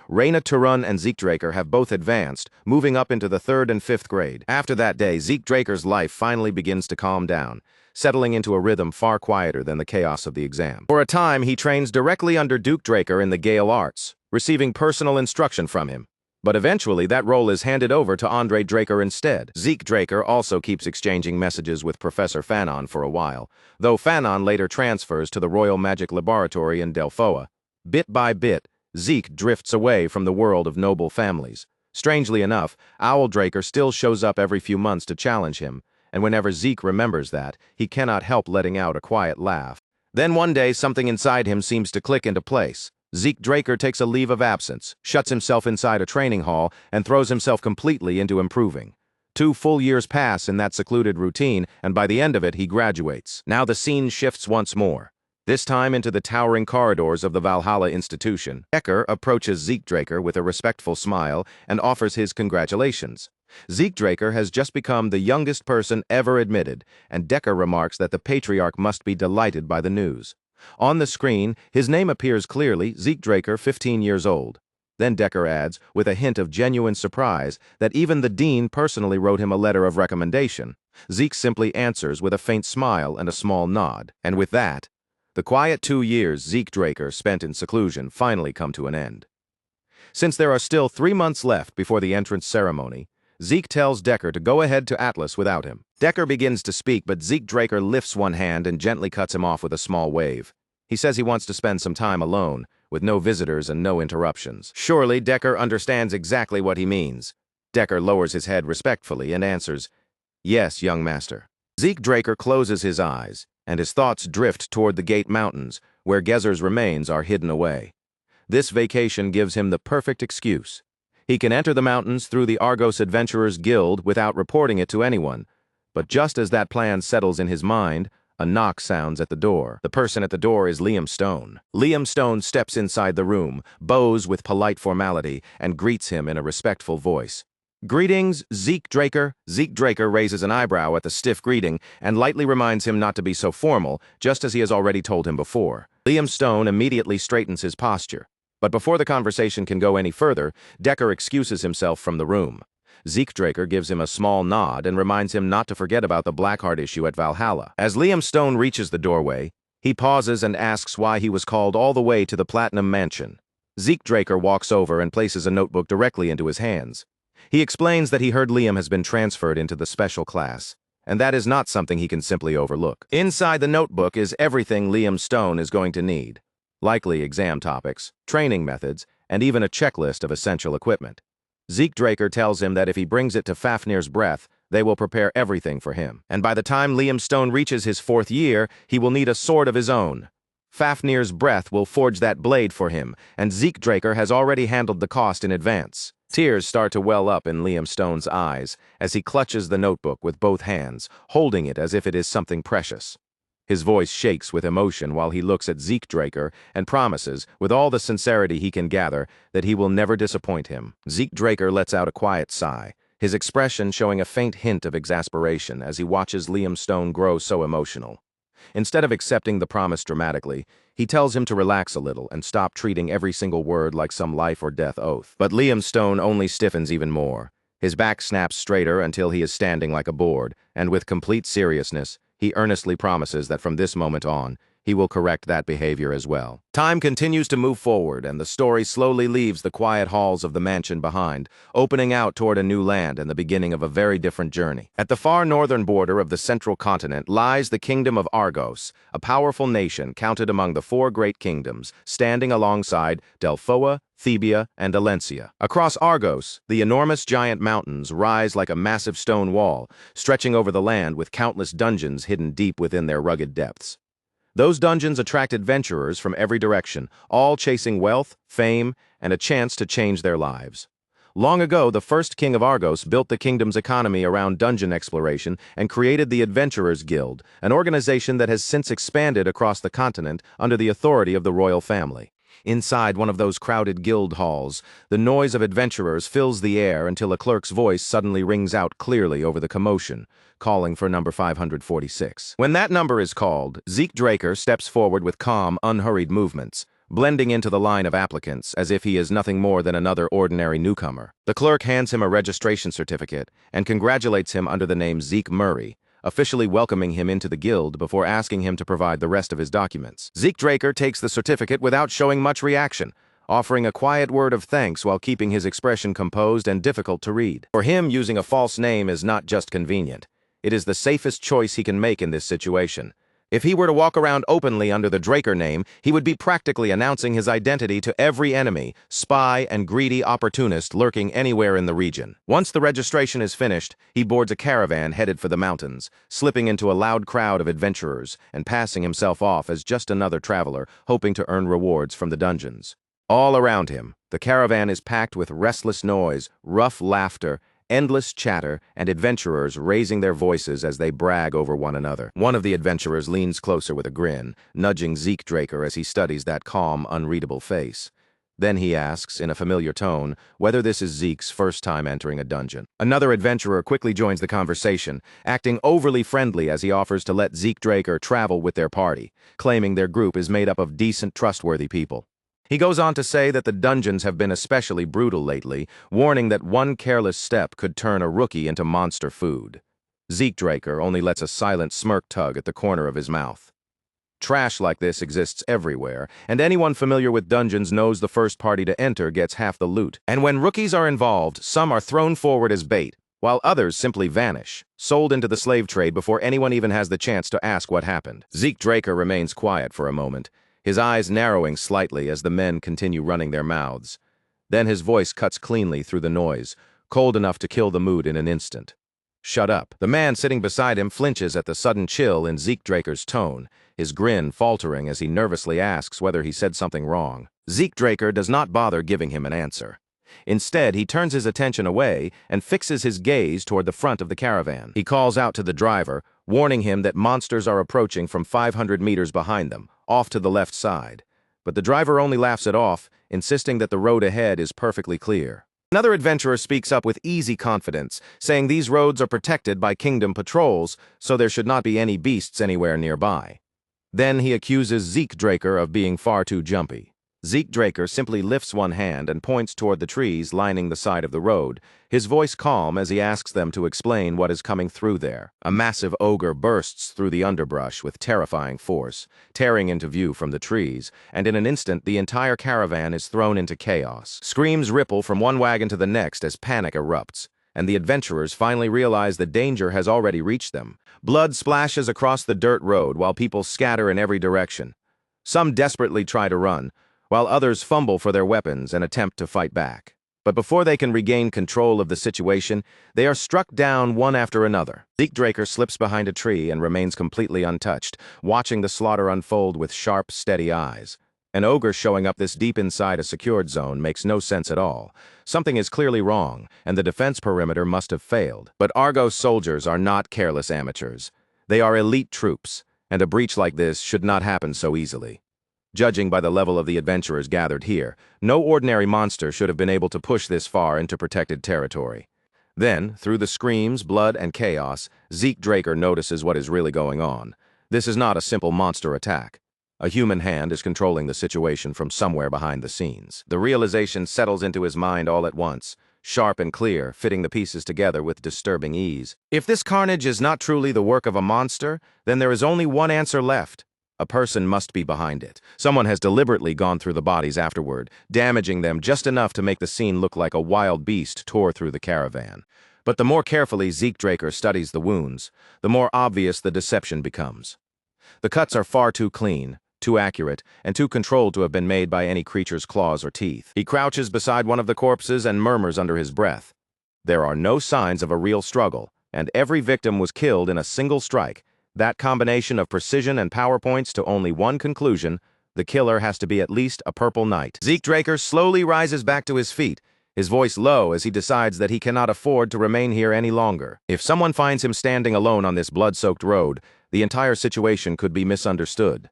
Reina to Run and Zeke Draker have both advanced, moving up into the 3rd and 5th grade. After that day, Zeke Draker's life finally begins to calm down, settling into a rhythm far quieter than the chaos of the exam. For a time, he trains directly under Duke Draker in the Gale Arts, receiving personal instruction from him. But eventually, that role is handed over to Andre Draker instead. Zeke Draker also keeps exchanging messages with Professor Fanon for a while, though Fanon later transfers to the Royal Magic Laboratory in Delphoa. Bit by bit, Zeke drifts away from the world of noble families, Strangely enough, Owl Draker still shows up every few months to challenge him, and whenever Zeke remembers that, he cannot help letting out a quiet laugh. Then one day, something inside him seems to click into place. Zeke Draker takes a leave of absence, shuts himself inside a training hall, and throws himself completely into improving. 2 full years pass in that secluded routine, and by the end of it, he graduates. Now the scene shifts once more, this time into the towering corridors of the Valhalla institution. Draker approaches Zeke Draker with a respectful smile and offers his congratulations. Zeke Draker has just become the youngest person ever admitted, and Decker remarks that the patriarch must be delighted by the news. On the screen, his name appears clearly, Zeke Draker, 15 years old. Then Decker adds, with a hint of genuine surprise, that even the dean personally wrote him a letter of recommendation. Zeke simply answers with a faint smile and a small nod. And with that, the quiet 2 years Zeke Draker spent in seclusion finally come to an end. Since there are still 3 months left before the entrance ceremony, Zeke tells Decker to go ahead to Atlas without him. Decker begins to speak, but Zeke Draker lifts one hand and gently cuts him off with a small wave. He says he wants to spend some time alone, with no visitors and no interruptions. Surely Decker understands exactly what he means. Decker lowers his head respectfully and answers, "Yes, young master." Zeke Draker closes his eyes, and his thoughts drift toward the Gate Mountains, where Gezer's remains are hidden away. This vacation gives him the perfect excuse. He can enter the mountains through the Argos Adventurers Guild without reporting it to anyone. But just as that plan settles in his mind, a knock sounds at the door. The person at the door is Liam Stone. Liam Stone steps inside the room, bows with polite formality, and greets him in a respectful voice. "Greetings, Zeke Draker." Zeke Draker raises an eyebrow at the stiff greeting and lightly reminds him not to be so formal, just as he has already told him before. Liam Stone immediately straightens his posture. But before the conversation can go any further, Decker excuses himself from the room. Zeke Draker gives him a small nod and reminds him not to forget about the Blackheart issue at Valhalla. As Liam Stone reaches the doorway, he pauses and asks why he was called all the way to the Platinum Mansion. Zeke Draker walks over and places a notebook directly into his hands. He explains that he heard Liam has been transferred into the special class, and that is not something he can simply overlook. Inside the notebook is everything Liam Stone is going to need. Likely exam topics, training methods, and even a checklist of essential equipment. Zeke Draker tells him that if he brings it to Fafnir's Breath, they will prepare everything for him. And by the time Liam Stone reaches his 4th year, he will need a sword of his own. Fafnir's Breath will forge that blade for him, and Zeke Draker has already handled the cost in advance. Tears start to well up in Liam Stone's eyes as he clutches the notebook with both hands, holding it as if it is something precious. His voice shakes with emotion while he looks at Zeke Draker and promises, with all the sincerity he can gather, that he will never disappoint him. Zeke Draker lets out a quiet sigh, his expression showing a faint hint of exasperation as he watches Liam Stone grow so emotional. Instead of accepting the promise dramatically, he tells him to relax a little and stop treating every single word like some life or death oath. But Liam Stone only stiffens even more. His back snaps straighter until he is standing like a board, and with complete seriousness, he earnestly promises that from this moment on, he will correct that behavior as well. Time continues to move forward, and the story slowly leaves the quiet halls of the mansion behind, opening out toward a new land and the beginning of a very different journey. At the far northern border of the central continent lies the kingdom of Argos, a powerful nation counted among the 4 great kingdoms, standing alongside Delphoa, Thebia, and Alencia. Across Argos, the enormous giant mountains rise like a massive stone wall, stretching over the land with countless dungeons hidden deep within their rugged depths. Those dungeons attract adventurers from every direction, all chasing wealth, fame, and a chance to change their lives. Long ago, the first king of Argos built the kingdom's economy around dungeon exploration and created the Adventurers Guild, an organization that has since expanded across the continent under the authority of the royal family. Inside one of those crowded guild halls, the noise of adventurers fills the air until a clerk's voice suddenly rings out clearly over the commotion, calling for number 546. When that number is called, Zeke Draker steps forward with calm, unhurried movements, blending into the line of applicants as if he is nothing more than another ordinary newcomer. The clerk hands him a registration certificate and congratulates him under the name Zeke Murray, officially welcoming him into the guild before asking him to provide the rest of his documents. Zeke Draker takes the certificate without showing much reaction, offering a quiet word of thanks while keeping his expression composed and difficult to read. For him, using a false name is not just convenient. It is the safest choice he can make in this situation. If he were to walk around openly under the Draker name, he would be practically announcing his identity to every enemy, spy, and greedy opportunist lurking anywhere in the region. Once the registration is finished, he boards a caravan headed for the mountains, slipping into a loud crowd of adventurers and passing himself off as just another traveler hoping to earn rewards from the dungeons. All around him, the caravan is packed with restless noise, rough laughter, endless chatter, and adventurers raising their voices as they brag over one another. One of the adventurers leans closer with a grin, nudging Zeke Draker as he studies that calm, unreadable face. Then he asks, in a familiar tone, whether this is Zeke's first time entering a dungeon. Another adventurer quickly joins the conversation, acting overly friendly as he offers to let Zeke Draker travel with their party, claiming their group is made up of decent, trustworthy people. He goes on to say that the dungeons have been especially brutal lately, warning that one careless step could turn a rookie into monster food. Zeke Draker only lets a silent smirk tug at the corner of his mouth. Trash like this exists everywhere, and anyone familiar with dungeons knows the first party to enter gets half the loot. And when rookies are involved, some are thrown forward as bait, while others simply vanish, sold into the slave trade before anyone even has the chance to ask what happened. Zeke Draker remains quiet for a moment, his eyes narrowing slightly as the men continue running their mouths. Then his voice cuts cleanly through the noise, cold enough to kill the mood in an instant. "Shut up." The man sitting beside him flinches at the sudden chill in Zeke Draker's tone, his grin faltering as he nervously asks whether he said something wrong. Zeke Draker does not bother giving him an answer. Instead, he turns his attention away and fixes his gaze toward the front of the caravan. He calls out to the driver, warning him that monsters are approaching from 500 meters behind them, off to the left side. But the driver only laughs it off, insisting that the road ahead is perfectly clear. Another adventurer speaks up with easy confidence, saying these roads are protected by kingdom patrols, so there should not be any beasts anywhere nearby. Then he accuses Zeke Draker of being far too jumpy. Zeke Draker simply lifts one hand and points toward the trees lining the side of the road, his voice calm as he asks them to explain what is coming through there. A massive ogre bursts through the underbrush with terrifying force, tearing into view from the trees, and in an instant the entire caravan is thrown into chaos. Screams ripple from one wagon to the next as panic erupts, and the adventurers finally realize the danger has already reached them. Blood splashes across the dirt road while people scatter in every direction. Some desperately try to run, while others fumble for their weapons and attempt to fight back. But before they can regain control of the situation, they are struck down one after another. Zeke Draker slips behind a tree and remains completely untouched, watching the slaughter unfold with sharp, steady eyes. An ogre showing up this deep inside a secured zone makes no sense at all. Something is clearly wrong, and the defense perimeter must have failed. But Argos soldiers are not careless amateurs. They are elite troops, and a breach like this should not happen so easily. Judging by the level of the adventurers gathered here, no ordinary monster should have been able to push this far into protected territory. Then, through the screams, blood, and chaos, Zeke Draker notices what is really going on. This is not a simple monster attack. A human hand is controlling the situation from somewhere behind the scenes. The realization settles into his mind all at once, sharp and clear, fitting the pieces together with disturbing ease. If this carnage is not truly the work of a monster, then there is only one answer left. A person must be behind it. Someone has deliberately gone through the bodies afterward, damaging them just enough to make the scene look like a wild beast tore through the caravan. But the more carefully Zeke Draker studies the wounds, the more obvious the deception becomes. The cuts are far too clean, too accurate, and too controlled to have been made by any creature's claws or teeth. He crouches beside one of the corpses and murmurs under his breath. There are no signs of a real struggle, and every victim was killed in a single strike. That combination of precision and power points to only one conclusion: the killer has to be at least a purple knight. Zeke Draker slowly rises back to his feet, his voice low as he decides that he cannot afford to remain here any longer. If someone finds him standing alone on this blood-soaked road, the entire situation could be misunderstood.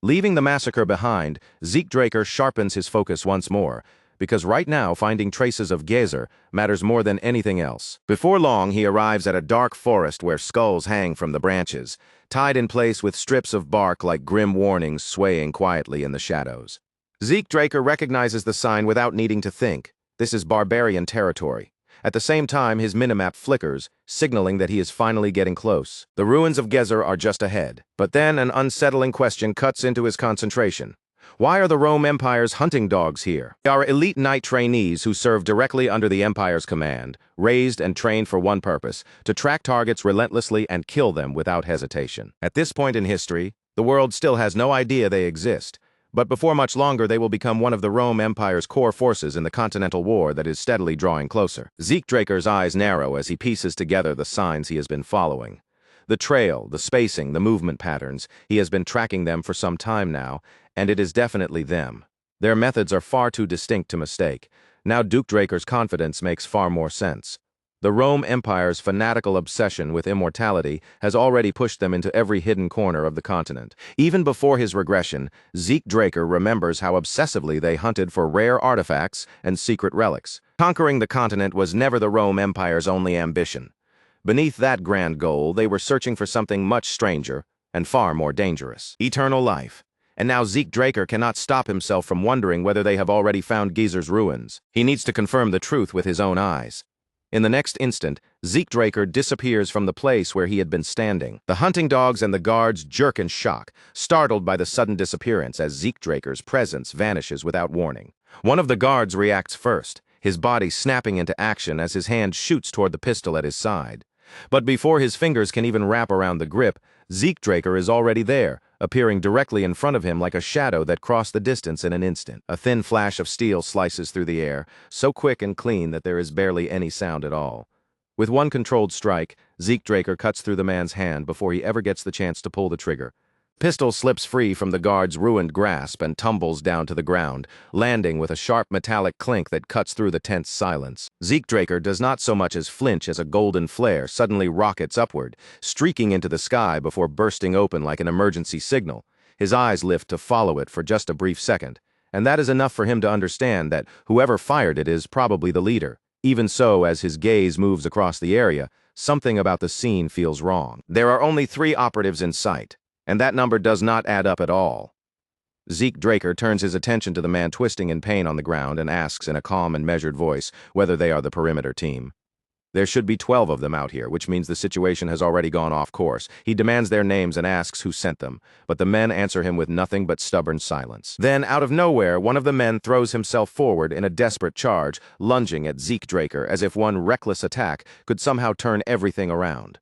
Leaving the massacre behind, Zeke Draker sharpens his focus once more, because right now finding traces of Jacen matters more than anything else. Before long, he arrives at a dark forest where skulls hang from the branches, tied in place with strips of bark like grim warnings swaying quietly in the shadows. Zeke Draker recognizes the sign without needing to think. This is barbarian territory. At the same time, his minimap flickers, signaling that he is finally getting close. The ruins of Jacen are just ahead. But then an unsettling question cuts into his concentration. Why are the Rome Empire's hunting dogs here? They are elite knight trainees who serve directly under the Empire's command, raised and trained for one purpose: to track targets relentlessly and kill them without hesitation. At this point in history, The world still has no idea they exist, but before much longer they will become one of the Rome Empire's core forces in the continental war that is steadily drawing closer. Zeke Draker's eyes narrow as he pieces together the signs he has been following. The trail, the spacing, the movement patterns, he has been tracking them for some time now, and it is definitely them. Their methods are far too distinct to mistake. Now Duke Draker's confidence makes far more sense. The Rome Empire's fanatical obsession with immortality has already pushed them into every hidden corner of the continent. Even before his regression, Zeke Draker remembers how obsessively they hunted for rare artifacts and secret relics. Conquering the continent was never the Rome Empire's only ambition. Beneath that grand goal, they were searching for something much stranger and far more dangerous: eternal life. And now Zeke Draker cannot stop himself from wondering whether they have already found Gizer's ruins. He needs to confirm the truth with his own eyes. In the next instant, Zeke Draker disappears from the place where he had been standing. The hunting dogs and the guards jerk in shock, startled by the sudden disappearance as Zeke Draker's presence vanishes without warning. One of the guards reacts first, his body snapping into action as his hand shoots toward the pistol at his side. But before his fingers can even wrap around the grip, Zeke Draker is already there, appearing directly in front of him like a shadow that crossed the distance in an instant. A thin flash of steel slices through the air, so quick and clean that there is barely any sound at all. With one controlled strike, Zeke Draker cuts through the man's hand before he ever gets the chance to pull the trigger. Pistol slips free from the guard's ruined grasp and tumbles down to the ground, landing with a sharp metallic clink that cuts through the tense silence. Zeke Draker does not so much as flinch as a golden flare suddenly rockets upward, streaking into the sky before bursting open like an emergency signal. His eyes lift to follow it for just a brief second, and that is enough for him to understand that whoever fired it is probably the leader. Even so, as his gaze moves across the area, something about the scene feels wrong. There are only 3 operatives in sight, and that number does not add up at all. Zeke Draker turns his attention to the man twisting in pain on the ground and asks in a calm and measured voice whether they are the perimeter team. There should be 12 of them out here, which means the situation has already gone off course. He demands their names and asks who sent them, but the men answer him with nothing but stubborn silence. Then, out of nowhere, one of the men throws himself forward in a desperate charge, lunging at Zeke Draker as if one reckless attack could somehow turn everything around.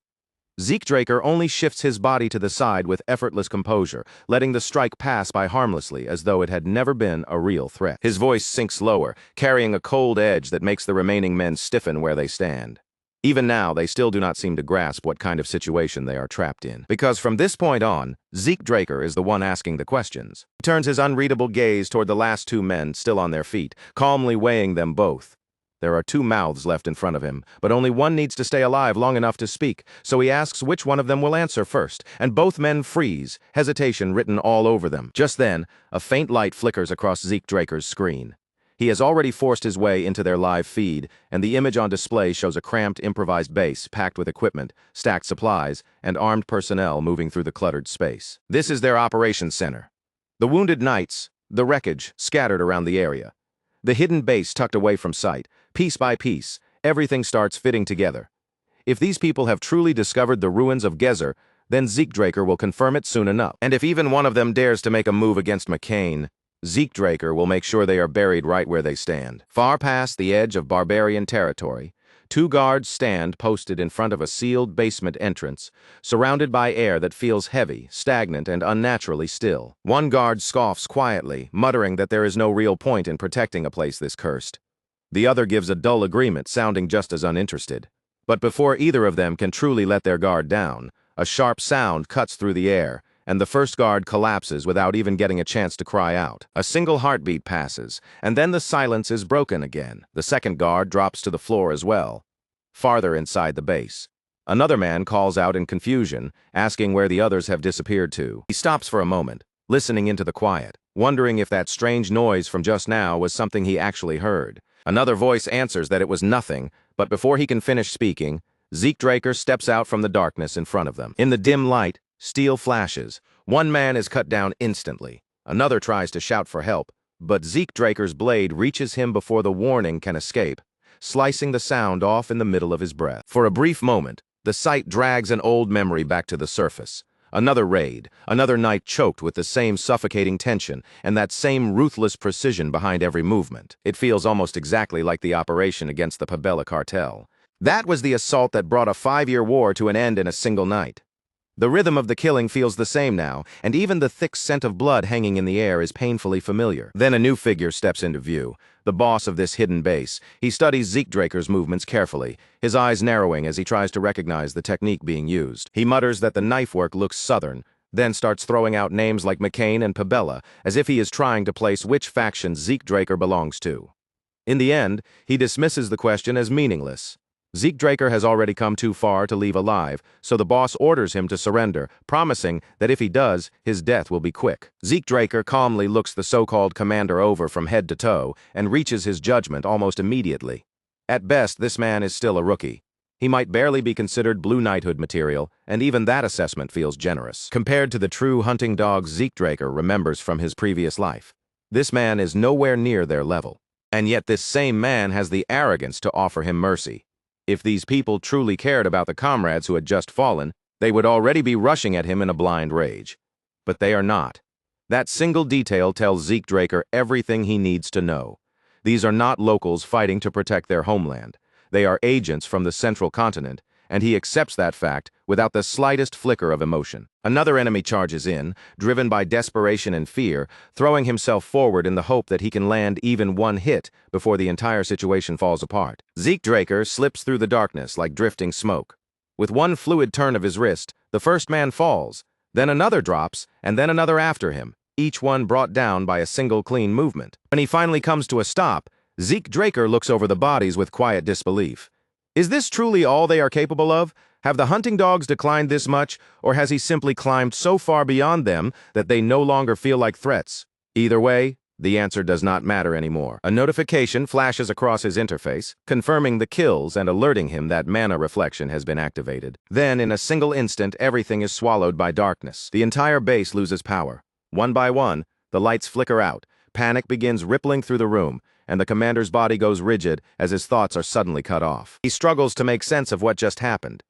Zeke Draker only shifts his body to the side with effortless composure, letting the strike pass by harmlessly as though it had never been a real threat. His voice sinks lower, carrying a cold edge that makes the remaining men stiffen where they stand. Even now, they still do not seem to grasp what kind of situation they are trapped in. Because from this point on, Zeke Draker is the one asking the questions. He turns his unreadable gaze toward the last 2 men still on their feet, calmly weighing them both. There are 2 mouths left in front of him, but only one needs to stay alive long enough to speak, so he asks which one of them will answer first, and both men freeze, hesitation written all over them. Just then, a faint light flickers across Zeke Draker's screen. He has already forced his way into their live feed, and the image on display shows a cramped, improvised base packed with equipment, stacked supplies, and armed personnel moving through the cluttered space. This is their operations center. The wounded knights, the wreckage, scattered around the area. The hidden base tucked away from sight. Piece by piece, everything starts fitting together. If these people have truly discovered the ruins of Gizer, then Zeke Draker will confirm it soon enough. And if even one of them dares to make a move against McCain, Zeke Draker will make sure they are buried right where they stand. Far past the edge of barbarian territory, 2 guards stand posted in front of a sealed basement entrance, surrounded by air that feels heavy, stagnant, and unnaturally still. One guard scoffs quietly, muttering that there is no real point in protecting a place this cursed. The other gives a dull agreement, sounding just as uninterested. But before either of them can truly let their guard down, a sharp sound cuts through the air, and the first guard collapses without even getting a chance to cry out. A single heartbeat passes, and then the silence is broken again. The second guard drops to the floor as well, farther inside the base. Another man calls out in confusion, asking where the others have disappeared to. He stops for a moment, listening into the quiet, wondering if that strange noise from just now was something he actually heard. Another voice answers that it was nothing, but before he can finish speaking, Zeke Draker steps out from the darkness in front of them. In the dim light, steel flashes. One man is cut down instantly. Another tries to shout for help, but Zeke Draker's blade reaches him before the warning can escape, slicing the sound off in the middle of his breath. For a brief moment, the sight drags an old memory back to the surface. Another raid, another night choked with the same suffocating tension and that same ruthless precision behind every movement. It feels almost exactly like the operation against the Pabella cartel. That was the assault that brought a 5-year war to an end in a single night. The rhythm of the killing feels the same now, and even the thick scent of blood hanging in the air is painfully familiar. Then a new figure steps into view, the boss of this hidden base. He studies Zeke Draker's movements carefully, his eyes narrowing as he tries to recognize the technique being used. He mutters that the knife work looks southern, then starts throwing out names like McCain and Pabella, as if he is trying to place which faction Zeke Draker belongs to. In the end, he dismisses the question as meaningless. Zeke Draker has already come too far to leave alive, so the boss orders him to surrender, promising that if he does, his death will be quick. Zeke Draker calmly looks the so-called commander over from head to toe and reaches his judgment almost immediately. At best, this man is still a rookie. He might barely be considered blue knighthood material, and even that assessment feels generous. Compared to the true hunting dogs Zeke Draker remembers from his previous life, this man is nowhere near their level. And yet this same man has the arrogance to offer him mercy. If these people truly cared about the comrades who had just fallen, they would already be rushing at him in a blind rage. But they are not. That single detail tells Zeke Draker everything he needs to know. These are not locals fighting to protect their homeland. They are agents from the central continent, and he accepts that fact without the slightest flicker of emotion. Another enemy charges in, driven by desperation and fear, throwing himself forward in the hope that he can land even one hit before the entire situation falls apart. Zeke Draker slips through the darkness like drifting smoke. With one fluid turn of his wrist, the first man falls, then another drops, and then another after him, each one brought down by a single clean movement. When he finally comes to a stop, Zeke Draker looks over the bodies with quiet disbelief. Is this truly all they are capable of? Have the hunting dogs declined this much, or has he simply climbed so far beyond them that they no longer feel like threats? Either way, the answer does not matter anymore. A notification flashes across his interface, confirming the kills and alerting him that mana reflection has been activated. Then, in a single instant, everything is swallowed by darkness. The entire base loses power. One by one, the lights flicker out. Panic begins rippling through the room, and the commander's body goes rigid as his thoughts are suddenly cut off. He struggles to make sense of what just happened.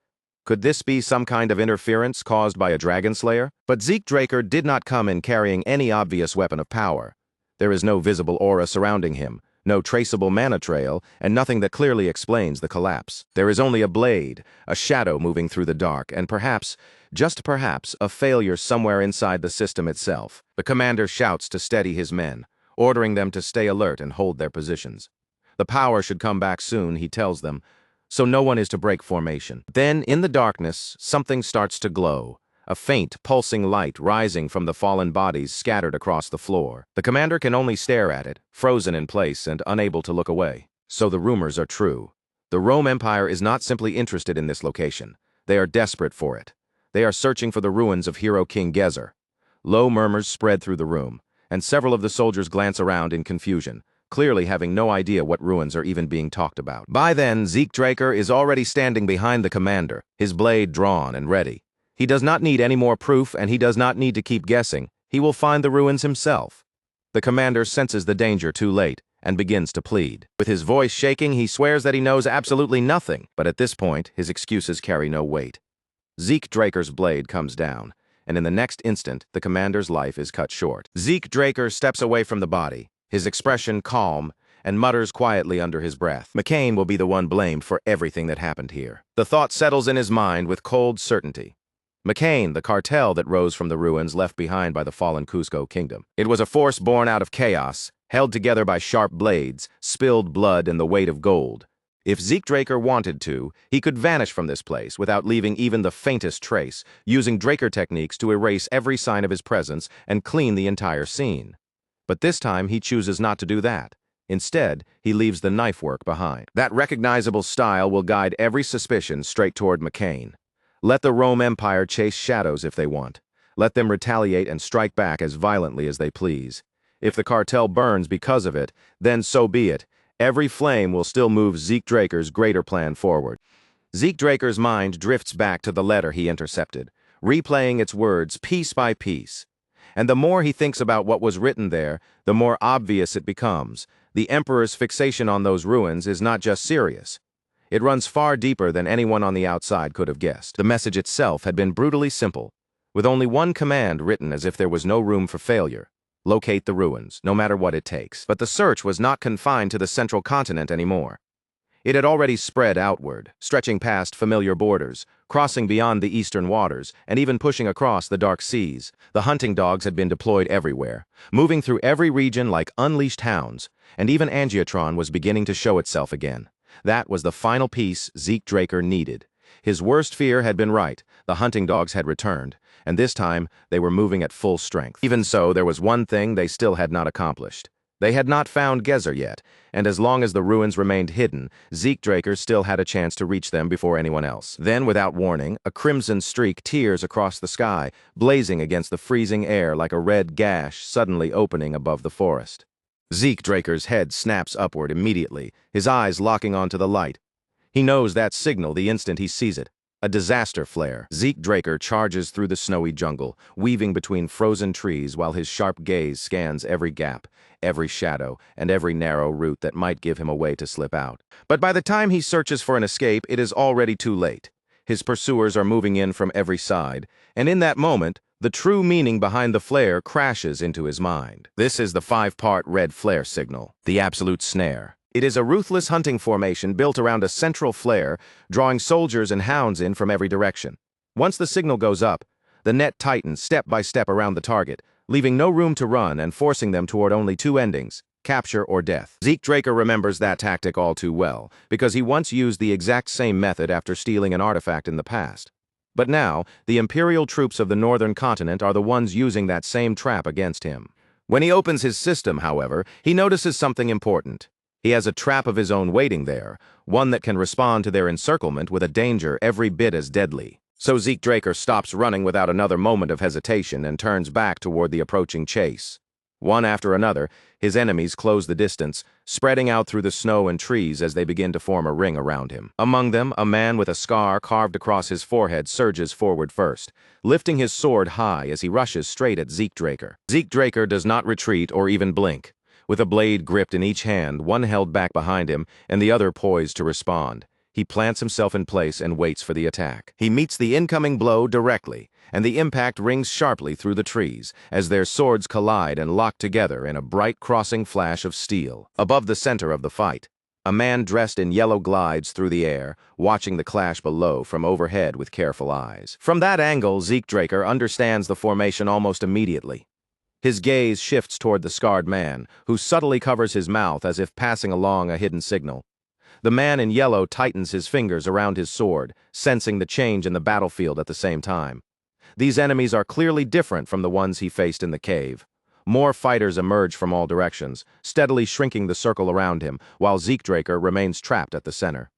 Could this be some kind of interference caused by a Dragonslayer? But Zeke Draker did not come in carrying any obvious weapon of power. There is no visible aura surrounding him, no traceable mana trail, and nothing that clearly explains the collapse. There is only a blade, a shadow moving through the dark, and perhaps, just perhaps, a failure somewhere inside the system itself. The commander shouts to steady his men, ordering them to stay alert and hold their positions. The power should come back soon, he tells them, so no one is to break formation. Then, in the darkness, something starts to glow, a faint, pulsing light rising from the fallen bodies scattered across the floor. The commander can only stare at it, frozen in place and unable to look away. So the rumors are true. The Rome Empire is not simply interested in this location. They are desperate for it. They are searching for the ruins of hero King Gezer. Low murmurs spread through the room, and several of the soldiers glance around in confusion, clearly having no idea what ruins are even being talked about. By then, Zeke Draker is already standing behind the commander, his blade drawn and ready. He does not need any more proof, and he does not need to keep guessing. He will find the ruins himself. The commander senses the danger too late and begins to plead. With his voice shaking, he swears that he knows absolutely nothing, but at this point, his excuses carry no weight. Zeke Draker's blade comes down, and in the next instant, the commander's life is cut short. Zeke Draker steps away from the body, his expression calm, and mutters quietly under his breath. McCain will be the one blamed for everything that happened here. The thought settles in his mind with cold certainty. McCain, the cartel that rose from the ruins left behind by the fallen Cusco kingdom. It was a force born out of chaos, held together by sharp blades, spilled blood, and the weight of gold. If Zeke Draker wanted to, he could vanish from this place without leaving even the faintest trace, using Draker techniques to erase every sign of his presence and clean the entire scene. But this time he chooses not to do that. Instead, he leaves the knife work behind. That recognizable style will guide every suspicion straight toward McCain. Let the Rome Empire chase shadows if they want. Let them retaliate and strike back as violently as they please. If the cartel burns because of it, then so be it. Every flame will still move Zeke Draker's greater plan forward. Zeke Draker's mind drifts back to the letter he intercepted, replaying its words piece by piece. And the more he thinks about what was written there, the more obvious it becomes. The Emperor's fixation on those ruins is not just serious. It runs far deeper than anyone on the outside could have guessed. The message itself had been brutally simple, with only one command written as if there was no room for failure. Locate the ruins, no matter what it takes. But the search was not confined to the central continent anymore. It had already spread outward, stretching past familiar borders, crossing beyond the eastern waters, and even pushing across the dark seas. The hunting dogs had been deployed everywhere, moving through every region like unleashed hounds, and even Angiotron was beginning to show itself again. That was the final piece Zeke Draker needed. His worst fear had been right. The hunting dogs had returned, and this time they were moving at full strength. Even so, there was one thing they still had not accomplished. They had not found Gezer yet, and as long as the ruins remained hidden, Zeke Draker still had a chance to reach them before anyone else. Then, without warning, a crimson streak tears across the sky, blazing against the freezing air like a red gash suddenly opening above the forest. Zeke Draker's head snaps upward immediately, his eyes locking onto the light. He knows that signal the instant he sees it. A disaster flare. Zeke Draker charges through the snowy jungle, weaving between frozen trees while his sharp gaze scans every gap, every shadow, and every narrow route that might give him a way to slip out. But by the time he searches for an escape, it is already too late. His pursuers are moving in from every side, and in that moment, the true meaning behind the flare crashes into his mind. This is the 5-part red flare signal, the absolute snare. It is a ruthless hunting formation built around a central flare, drawing soldiers and hounds in from every direction. Once the signal goes up, the net tightens step by step around the target, leaving no room to run and forcing them toward only two endings, capture or death. Zeke Draker remembers that tactic all too well, because he once used the exact same method after stealing an artifact in the past. But now, the Imperial troops of the northern continent are the ones using that same trap against him. When he opens his system, however, he notices something important. He has a trap of his own waiting there, one that can respond to their encirclement with a danger every bit as deadly. So Zeke Draker stops running without another moment of hesitation and turns back toward the approaching chase. One after another, his enemies close the distance, spreading out through the snow and trees as they begin to form a ring around him. Among them, a man with a scar carved across his forehead surges forward first, lifting his sword high as he rushes straight at Zeke Draker. Zeke Draker does not retreat or even blink. With a blade gripped in each hand, one held back behind him and the other poised to respond, he plants himself in place and waits for the attack. He meets the incoming blow directly, and the impact rings sharply through the trees as their swords collide and lock together in a bright crossing flash of steel. Above the center of the fight, a man dressed in yellow glides through the air, watching the clash below from overhead with careful eyes. From that angle, Zeke Draker understands the formation almost immediately. His gaze shifts toward the scarred man, who subtly covers his mouth as if passing along a hidden signal. The man in yellow tightens his fingers around his sword, sensing the change in the battlefield at the same time. These enemies are clearly different from the ones he faced in the cave. More fighters emerge from all directions, steadily shrinking the circle around him, while Zeke Draker remains trapped at the center.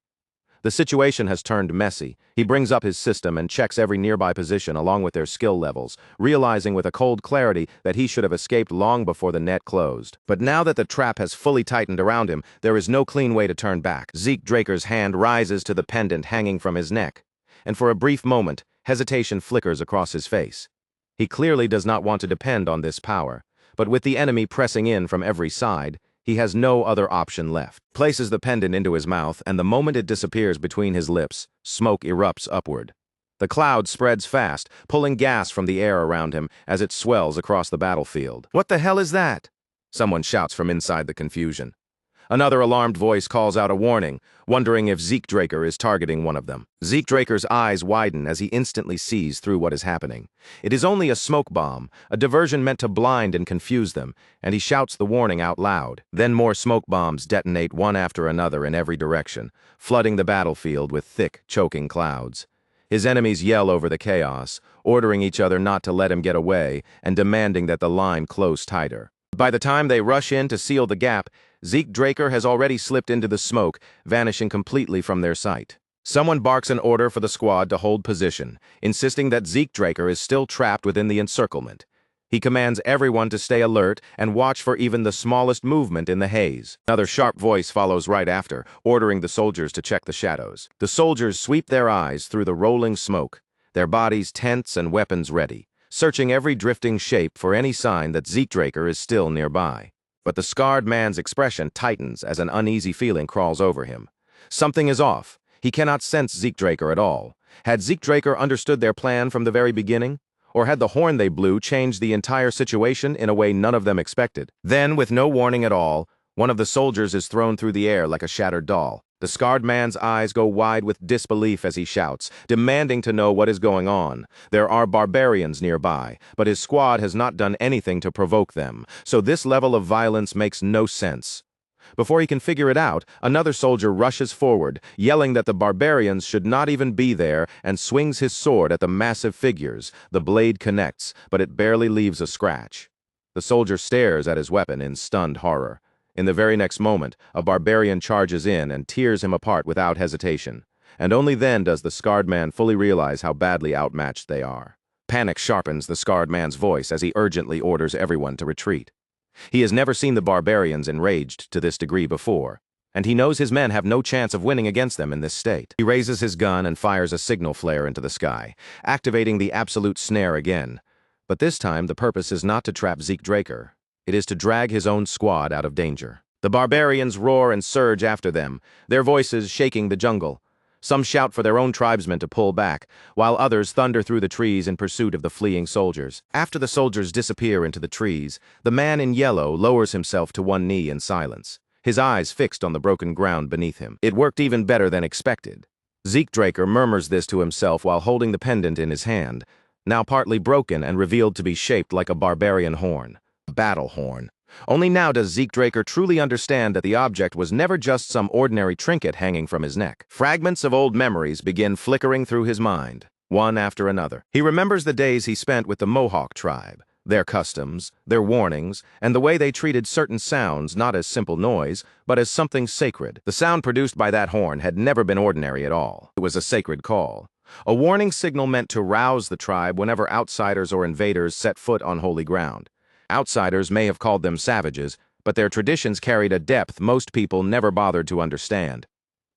The situation has turned messy. He brings up his system and checks every nearby position along with their skill levels, realizing with a cold clarity that he should have escaped long before the net closed. But now that the trap has fully tightened around him, there is no clean way to turn back. Zeke Draker's hand rises to the pendant hanging from his neck, and for a brief moment, hesitation flickers across his face. He clearly does not want to depend on this power, but with the enemy pressing in from every side, he has no other option left. Places the pendant into his mouth, and the moment it disappears between his lips, smoke erupts upward. The cloud spreads fast, pulling gas from the air around him as it swells across the battlefield. "What the hell is that?" Someone shouts from inside the confusion. Another alarmed voice calls out a warning, wondering if Zeke Draker is targeting one of them. Zeke Draker's eyes widen as he instantly sees through what is happening. It is only a smoke bomb, a diversion meant to blind and confuse them, and he shouts the warning out loud. Then more smoke bombs detonate one after another in every direction, flooding the battlefield with thick, choking clouds. His enemies yell over the chaos, ordering each other not to let him get away and demanding that the line close tighter. By the time they rush in to seal the gap, Zeke Draker has already slipped into the smoke, vanishing completely from their sight. Someone barks an order for the squad to hold position, insisting that Zeke Draker is still trapped within the encirclement. He commands everyone to stay alert and watch for even the smallest movement in the haze. Another sharp voice follows right after, ordering the soldiers to check the shadows. The soldiers sweep their eyes through the rolling smoke, their bodies tense and weapons ready, searching every drifting shape for any sign that Zeke Draker is still nearby. But the scarred man's expression tightens as an uneasy feeling crawls over him. Something is off. He cannot sense Zeke Draker at all. Had Zeke Draker understood their plan from the very beginning? Or had the horn they blew changed the entire situation in a way none of them expected? Then, with no warning at all, one of the soldiers is thrown through the air like a shattered doll. The scarred man's eyes go wide with disbelief as he shouts, demanding to know what is going on. There are barbarians nearby, but his squad has not done anything to provoke them, so this level of violence makes no sense. Before he can figure it out, another soldier rushes forward, yelling that the barbarians should not even be there, and swings his sword at the massive figures. The blade connects, but it barely leaves a scratch. The soldier stares at his weapon in stunned horror. In the very next moment, a barbarian charges in and tears him apart without hesitation. And only then does the scarred man fully realize how badly outmatched they are. Panic sharpens the scarred man's voice as he urgently orders everyone to retreat. He has never seen the barbarians enraged to this degree before, and he knows his men have no chance of winning against them in this state. He raises his gun and fires a signal flare into the sky, activating the absolute snare again. But this time, the purpose is not to trap Zeke Draker. It is to drag his own squad out of danger. The barbarians roar and surge after them, their voices shaking the jungle. Some shout for their own tribesmen to pull back, while others thunder through the trees in pursuit of the fleeing soldiers. After the soldiers disappear into the trees, the man in yellow lowers himself to one knee in silence, his eyes fixed on the broken ground beneath him. It worked even better than expected. Zeke Draker murmurs this to himself while holding the pendant in his hand, now partly broken and revealed to be shaped like a barbarian horn. A battle horn. Only now does Zeke Draker truly understand that the object was never just some ordinary trinket hanging from his neck. Fragments of old memories begin flickering through his mind, one after another. He remembers the days he spent with the Mohawk tribe, their customs, their warnings, and the way they treated certain sounds not as simple noise, but as something sacred. The sound produced by that horn had never been ordinary at all. It was a sacred call. A warning signal meant to rouse the tribe whenever outsiders or invaders set foot on holy ground. Outsiders may have called them savages, but their traditions carried a depth most people never bothered to understand.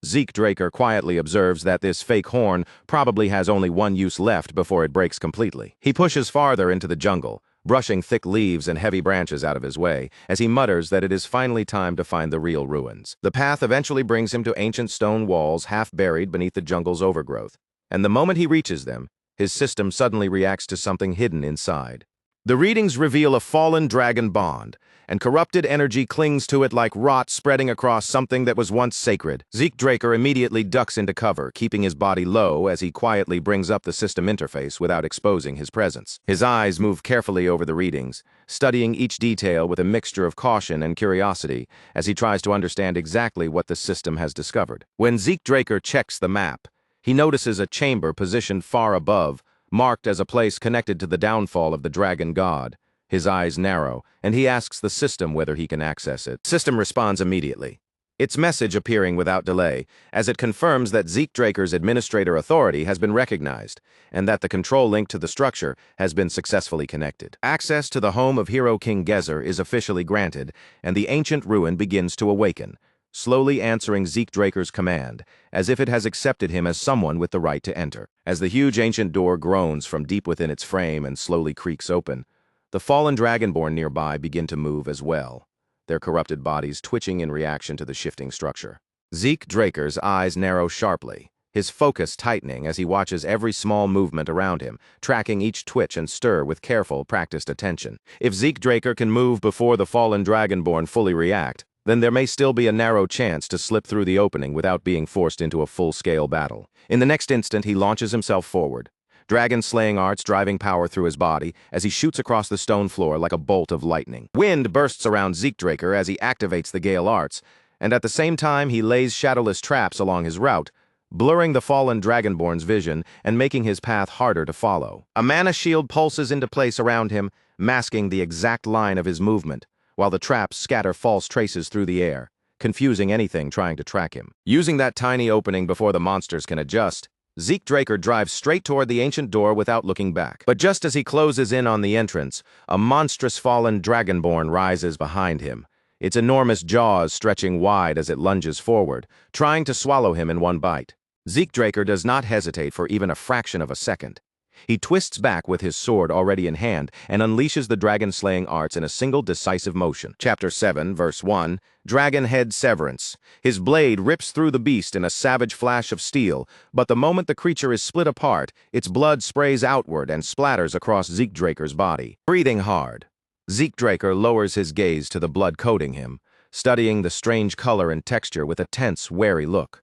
Zeke Draker quietly observes that this fake horn probably has only one use left before it breaks completely. He pushes farther into the jungle, brushing thick leaves and heavy branches out of his way, as he mutters that it is finally time to find the real ruins. The path eventually brings him to ancient stone walls half buried beneath the jungle's overgrowth, and the moment he reaches them, his system suddenly reacts to something hidden inside. The readings reveal a fallen dragon bond, and corrupted energy clings to it like rot spreading across something that was once sacred. Zeke Draker immediately ducks into cover, keeping his body low as he quietly brings up the system interface without exposing his presence. His eyes move carefully over the readings, studying each detail with a mixture of caution and curiosity as he tries to understand exactly what the system has discovered. When Zeke Draker checks the map, he notices a chamber positioned far above, marked as a place connected to the downfall of the dragon god. His eyes narrow, and he asks the system whether he can access it. The system responds immediately, its message appearing without delay, as it confirms that Zeke Draker's administrator authority has been recognized, and that the control link to the structure has been successfully connected. Access to the home of hero King Gezer is officially granted, and the ancient ruin begins to awaken, slowly answering Zeke Draker's command, as if it has accepted him as someone with the right to enter. As the huge ancient door groans from deep within its frame and slowly creaks open, the fallen dragonborn nearby begin to move as well, their corrupted bodies twitching in reaction to the shifting structure. Zeke Draker's eyes narrow sharply, his focus tightening as he watches every small movement around him, tracking each twitch and stir with careful, practiced attention. If Zeke Draker can move before the fallen dragonborn fully react, then there may still be a narrow chance to slip through the opening without being forced into a full-scale battle. In the next instant, he launches himself forward, dragon-slaying arts driving power through his body as he shoots across the stone floor like a bolt of lightning. Wind bursts around Zeke Draker as he activates the Gale arts, and at the same time he lays shadowless traps along his route, blurring the fallen dragonborn's vision and making his path harder to follow. A mana shield pulses into place around him, masking the exact line of his movement, while the traps scatter false traces through the air, confusing anything trying to track him. Using that tiny opening before the monsters can adjust, Zeke Draker drives straight toward the ancient door without looking back. But just as he closes in on the entrance, a monstrous fallen dragonborn rises behind him, its enormous jaws stretching wide as it lunges forward, trying to swallow him in one bite. Zeke Draker does not hesitate for even a fraction of a second. He twists back with his sword already in hand and unleashes the dragon-slaying arts in a single decisive motion. Chapter 7, Verse 1, Dragon Head Severance. His blade rips through the beast in a savage flash of steel, but the moment the creature is split apart, its blood sprays outward and splatters across Zeke Draker's body. Breathing hard, Zeke Draker lowers his gaze to the blood coating him, studying the strange color and texture with a tense, wary look.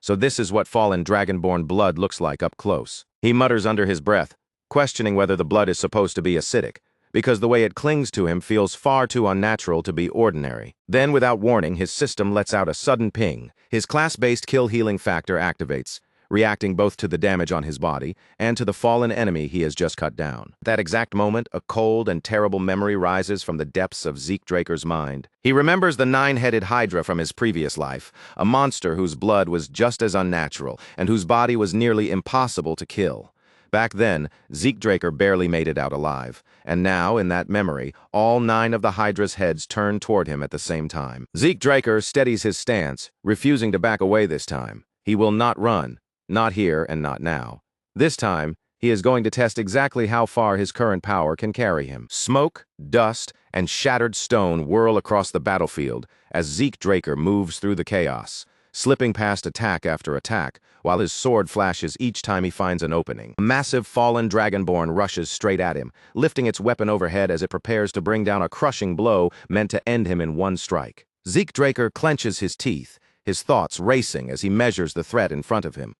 So this is what fallen dragonborn blood looks like up close. He mutters under his breath, questioning whether the blood is supposed to be acidic, because the way it clings to him feels far too unnatural to be ordinary. Then, without warning, his system lets out a sudden ping. His class-based kill healing factor activates, reacting both to the damage on his body and to the fallen enemy he has just cut down. At that exact moment, a cold and terrible memory rises from the depths of Zeke Draker's mind. He remembers the nine-headed Hydra from his previous life, a monster whose blood was just as unnatural and whose body was nearly impossible to kill. Back then, Zeke Draker barely made it out alive, and now, in that memory, all 9 of the Hydra's heads turn toward him at the same time. Zeke Draker steadies his stance, refusing to back away this time. He will not run. Not here and not now. This time, he is going to test exactly how far his current power can carry him. Smoke, dust, and shattered stone whirl across the battlefield as Zeke Draker moves through the chaos, slipping past attack after attack, while his sword flashes each time he finds an opening. A massive fallen dragonborn rushes straight at him, lifting its weapon overhead as it prepares to bring down a crushing blow meant to end him in one strike. Zeke Draker clenches his teeth, his thoughts racing as he measures the threat in front of him.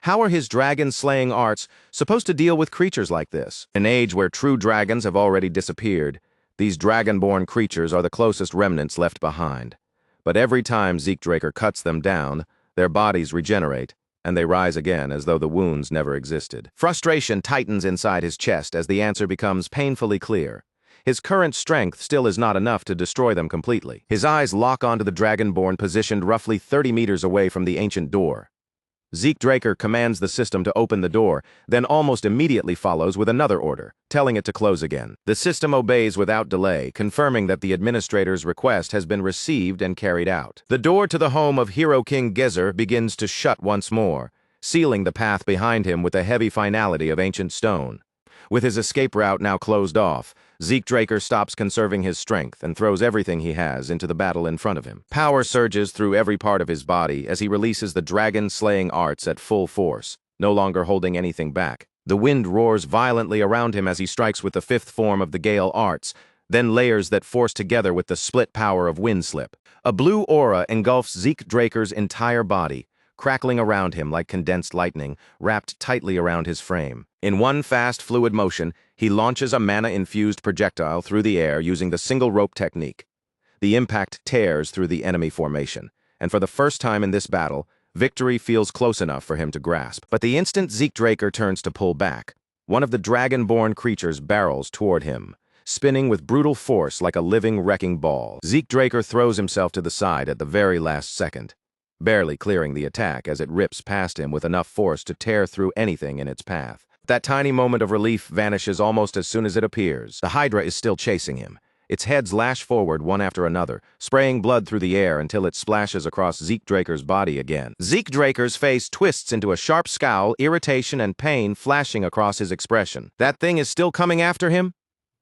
How are his dragon-slaying arts supposed to deal with creatures like this? In an age where true dragons have already disappeared, these dragonborn creatures are the closest remnants left behind. But every time Zeke Draker cuts them down, their bodies regenerate, and they rise again as though the wounds never existed. Frustration tightens inside his chest as the answer becomes painfully clear. His current strength still is not enough to destroy them completely. His eyes lock onto the dragonborn positioned roughly 30 meters away from the ancient door. Zeke Draker commands the system to open the door, then almost immediately follows with another order, telling it to close again. The system obeys without delay, confirming that the administrator's request has been received and carried out. The door to the home of Hero King Gezer begins to shut once more, sealing the path behind him with the heavy finality of ancient stone. With his escape route now closed off, Zeke Draker stops conserving his strength and throws everything he has into the battle in front of him. Power surges through every part of his body as he releases the dragon-slaying arts at full force, no longer holding anything back. The wind roars violently around him as he strikes with the 5th form of the Gale arts, then layers that force together with the split power of Windslip. A blue aura engulfs Zeke Draker's entire body, crackling around him like condensed lightning, wrapped tightly around his frame. In one fast, fluid motion, he launches a mana-infused projectile through the air using the single rope technique. The impact tears through the enemy formation, and for the first time in this battle, victory feels close enough for him to grasp. But the instant Zeke Draker turns to pull back, one of the dragon-born creatures barrels toward him, spinning with brutal force like a living wrecking ball. Zeke Draker throws himself to the side at the very last second, barely clearing the attack as it rips past him with enough force to tear through anything in its path. That tiny moment of relief vanishes almost as soon as it appears. The Hydra is still chasing him. Its heads lash forward one after another, spraying blood through the air until it splashes across Zeke Draker's body again. Zeke Draker's face twists into a sharp scowl, irritation and pain flashing across his expression. That thing is still coming after him?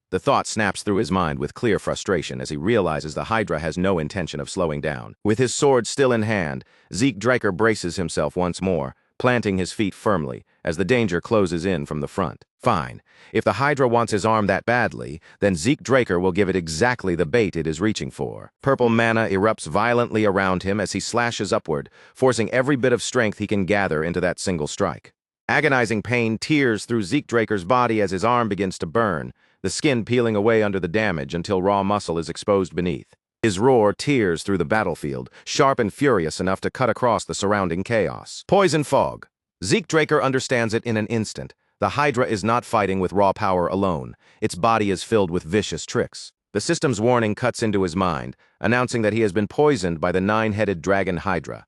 The thought snaps through his mind with clear frustration as he realizes the Hydra has no intention of slowing down. With his sword still in hand, Zeke Draker braces himself once more, planting his feet firmly as the danger closes in from the front. Fine. If the Hydra wants his arm that badly, then Zeke Draker will give it exactly the bait it is reaching for. Purple mana erupts violently around him as he slashes upward, forcing every bit of strength he can gather into that single strike. Agonizing pain tears through Zeke Draker's body as his arm begins to burn, the skin peeling away under the damage until raw muscle is exposed beneath. His roar tears through the battlefield, sharp and furious enough to cut across the surrounding chaos. Poison fog. Zeke Draker understands it in an instant. The Hydra is not fighting with raw power alone. Its body is filled with vicious tricks. The system's warning cuts into his mind, announcing that he has been poisoned by the 9-headed dragon Hydra.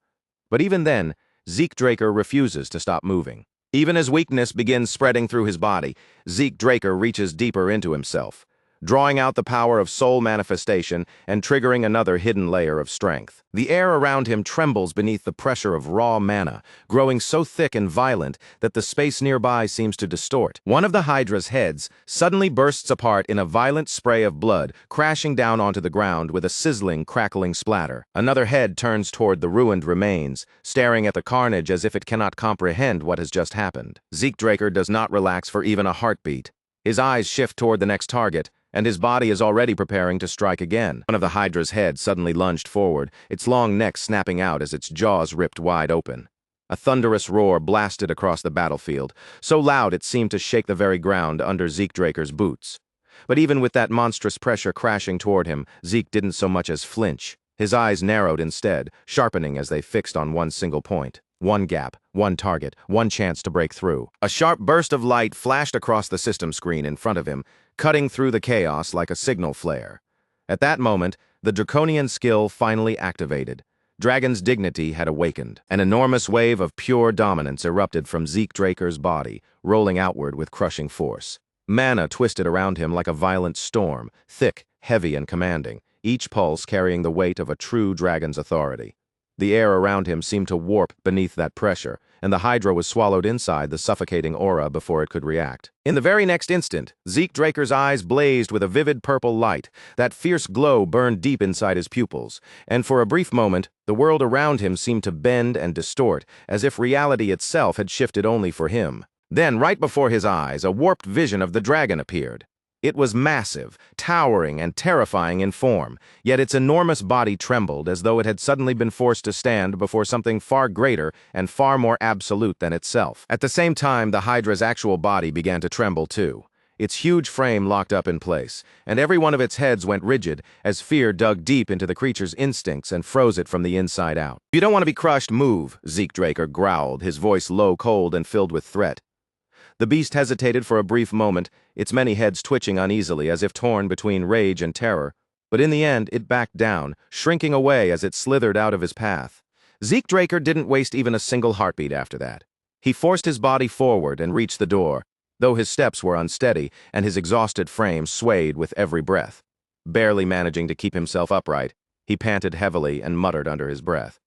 But even then, Zeke Draker refuses to stop moving. Even as weakness begins spreading through his body, Zeke Draker reaches deeper into himself, drawing out the power of soul manifestation and triggering another hidden layer of strength. The air around him trembles beneath the pressure of raw mana, growing so thick and violent that the space nearby seems to distort. One of the Hydra's heads suddenly bursts apart in a violent spray of blood, crashing down onto the ground with a sizzling, crackling splatter. Another head turns toward the ruined remains, staring at the carnage as if it cannot comprehend what has just happened. Zeke Draker does not relax for even a heartbeat. His eyes shift toward the next target, and his body is already preparing to strike again. One of the Hydra's heads suddenly lunged forward, its long neck snapping out as its jaws ripped wide open. A thunderous roar blasted across the battlefield, so loud it seemed to shake the very ground under Zeke Draker's boots. But even with that monstrous pressure crashing toward him, Zeke didn't so much as flinch. His eyes narrowed instead, sharpening as they fixed on one single point. One gap, one target, one chance to break through. A sharp burst of light flashed across the system screen in front of him, cutting through the chaos like a signal flare. At that moment, the draconian skill finally activated. Dragon's dignity had awakened. An enormous wave of pure dominance erupted from Zeke Draker's body, rolling outward with crushing force. Mana twisted around him like a violent storm, thick, heavy, and commanding, each pulse carrying the weight of a true dragon's authority. The air around him seemed to warp beneath that pressure, and the Hydra was swallowed inside the suffocating aura before it could react. In the very next instant, Zeke Draker's eyes blazed with a vivid purple light. That fierce glow burned deep inside his pupils, and for a brief moment, the world around him seemed to bend and distort, as if reality itself had shifted only for him. Then, right before his eyes, a warped vision of the dragon appeared. It was massive, towering, and terrifying in form, yet its enormous body trembled as though it had suddenly been forced to stand before something far greater and far more absolute than itself. At the same time, the Hydra's actual body began to tremble too. Its huge frame locked up in place, and every one of its heads went rigid as fear dug deep into the creature's instincts and froze it from the inside out. "You don't want to be crushed, move," Zeke Draker growled, his voice low, cold, and filled with threat. The beast hesitated for a brief moment, its many heads twitching uneasily as if torn between rage and terror. But in the end, it backed down, shrinking away as it slithered out of his path. Zeke Draker didn't waste even a single heartbeat after that. He forced his body forward and reached the door, though his steps were unsteady and his exhausted frame swayed with every breath. Barely managing to keep himself upright, he panted heavily and muttered under his breath.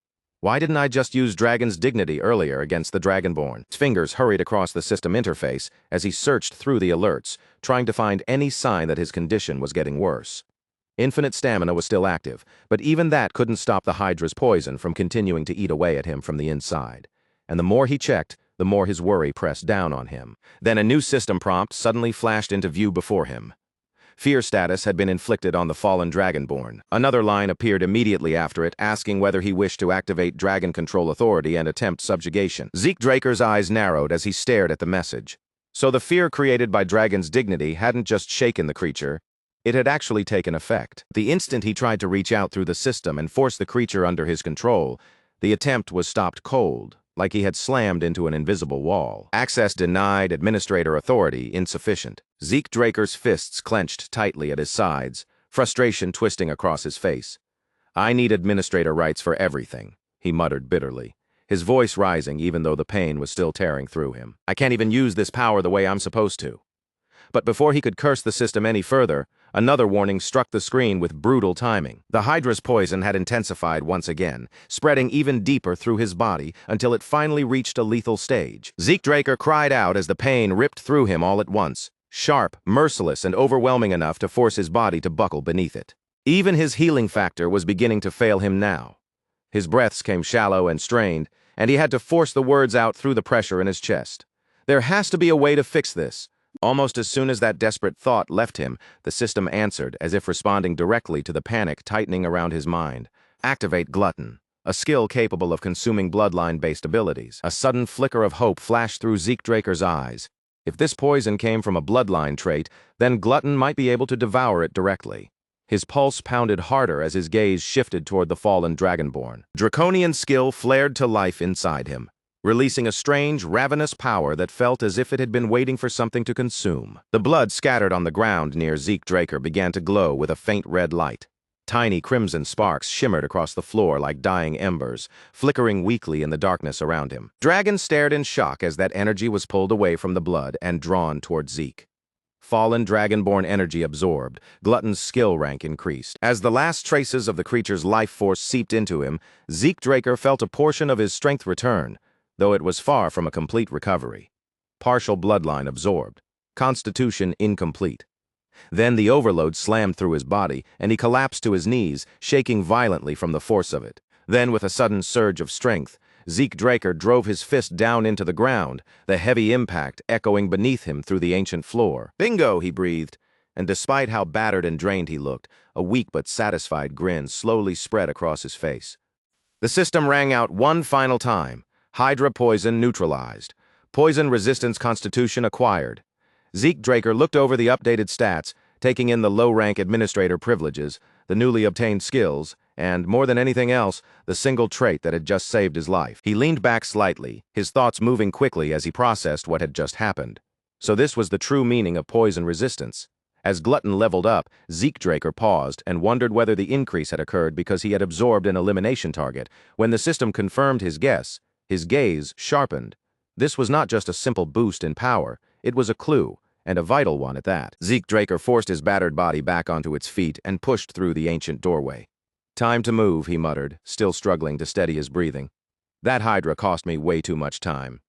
Why didn't I just use Dragon's dignity earlier against the Dragonborn? His fingers hurried across the system interface as he searched through the alerts, trying to find any sign that his condition was getting worse. Infinite stamina was still active, but even that couldn't stop the Hydra's poison from continuing to eat away at him from the inside. And the more he checked, the more his worry pressed down on him. Then a new system prompt suddenly flashed into view before him. Fear status had been inflicted on the fallen Dragonborn. Another line appeared immediately after it, asking whether he wished to activate Dragon Control Authority and attempt subjugation. Zeke Draker's eyes narrowed as he stared at the message. So the fear created by Dragon's dignity hadn't just shaken the creature, it had actually taken effect. The instant he tried to reach out through the system and force the creature under his control, the attempt was stopped cold, like he had slammed into an invisible wall. Access denied, administrator authority insufficient. Zeke Draker's fists clenched tightly at his sides, frustration twisting across his face. "I need administrator rights for everything," he muttered bitterly, his voice rising even though the pain was still tearing through him. "I can't even use this power the way I'm supposed to." But before he could curse the system any further, another warning struck the screen with brutal timing. The Hydra's poison had intensified once again, spreading even deeper through his body until it finally reached a lethal stage. Zeke Draker cried out as the pain ripped through him all at once, sharp, merciless, and overwhelming enough to force his body to buckle beneath it. Even his healing factor was beginning to fail him now. His breaths came shallow and strained, and he had to force the words out through the pressure in his chest. There has to be a way to fix this. Almost as soon as that desperate thought left him, the system answered, as if responding directly to the panic tightening around his mind. Activate Glutton, a skill capable of consuming bloodline-based abilities. A sudden flicker of hope flashed through Zeke Draker's eyes. If this poison came from a bloodline trait, then Glutton might be able to devour it directly. His pulse pounded harder as his gaze shifted toward the fallen Dragonborn. Draconian skill flared to life inside him, releasing a strange, ravenous power that felt as if it had been waiting for something to consume. The blood scattered on the ground near Zeke Draker began to glow with a faint red light. Tiny crimson sparks shimmered across the floor like dying embers, flickering weakly in the darkness around him. Dragon stared in shock as that energy was pulled away from the blood and drawn toward Zeke. Fallen Dragonborn energy absorbed, Glutton's skill rank increased. As the last traces of the creature's life force seeped into him, Zeke Draker felt a portion of his strength return, though it was far from a complete recovery. Partial bloodline absorbed. Constitution incomplete. Then the overload slammed through his body, and he collapsed to his knees, shaking violently from the force of it. Then, with a sudden surge of strength, Zeke Draker drove his fist down into the ground, the heavy impact echoing beneath him through the ancient floor. "Bingo," he breathed, and despite how battered and drained he looked, a weak but satisfied grin slowly spread across his face. The system rang out one final time. Hydra poison neutralized. Poison resistance constitution acquired. Zeke Draker looked over the updated stats, taking in the low-rank administrator privileges, the newly obtained skills, and, more than anything else, the single trait that had just saved his life. He leaned back slightly, his thoughts moving quickly as he processed what had just happened. So this was the true meaning of poison resistance. As Glutton leveled up, Zeke Draker paused and wondered whether the increase had occurred because he had absorbed an elimination target. When the system confirmed his guess, his gaze sharpened. This was not just a simple boost in power, it was a clue, and a vital one at that. Zeke Draker forced his battered body back onto its feet and pushed through the ancient doorway. "Time to move," he muttered, still struggling to steady his breathing. "That Hydra cost me way too much time."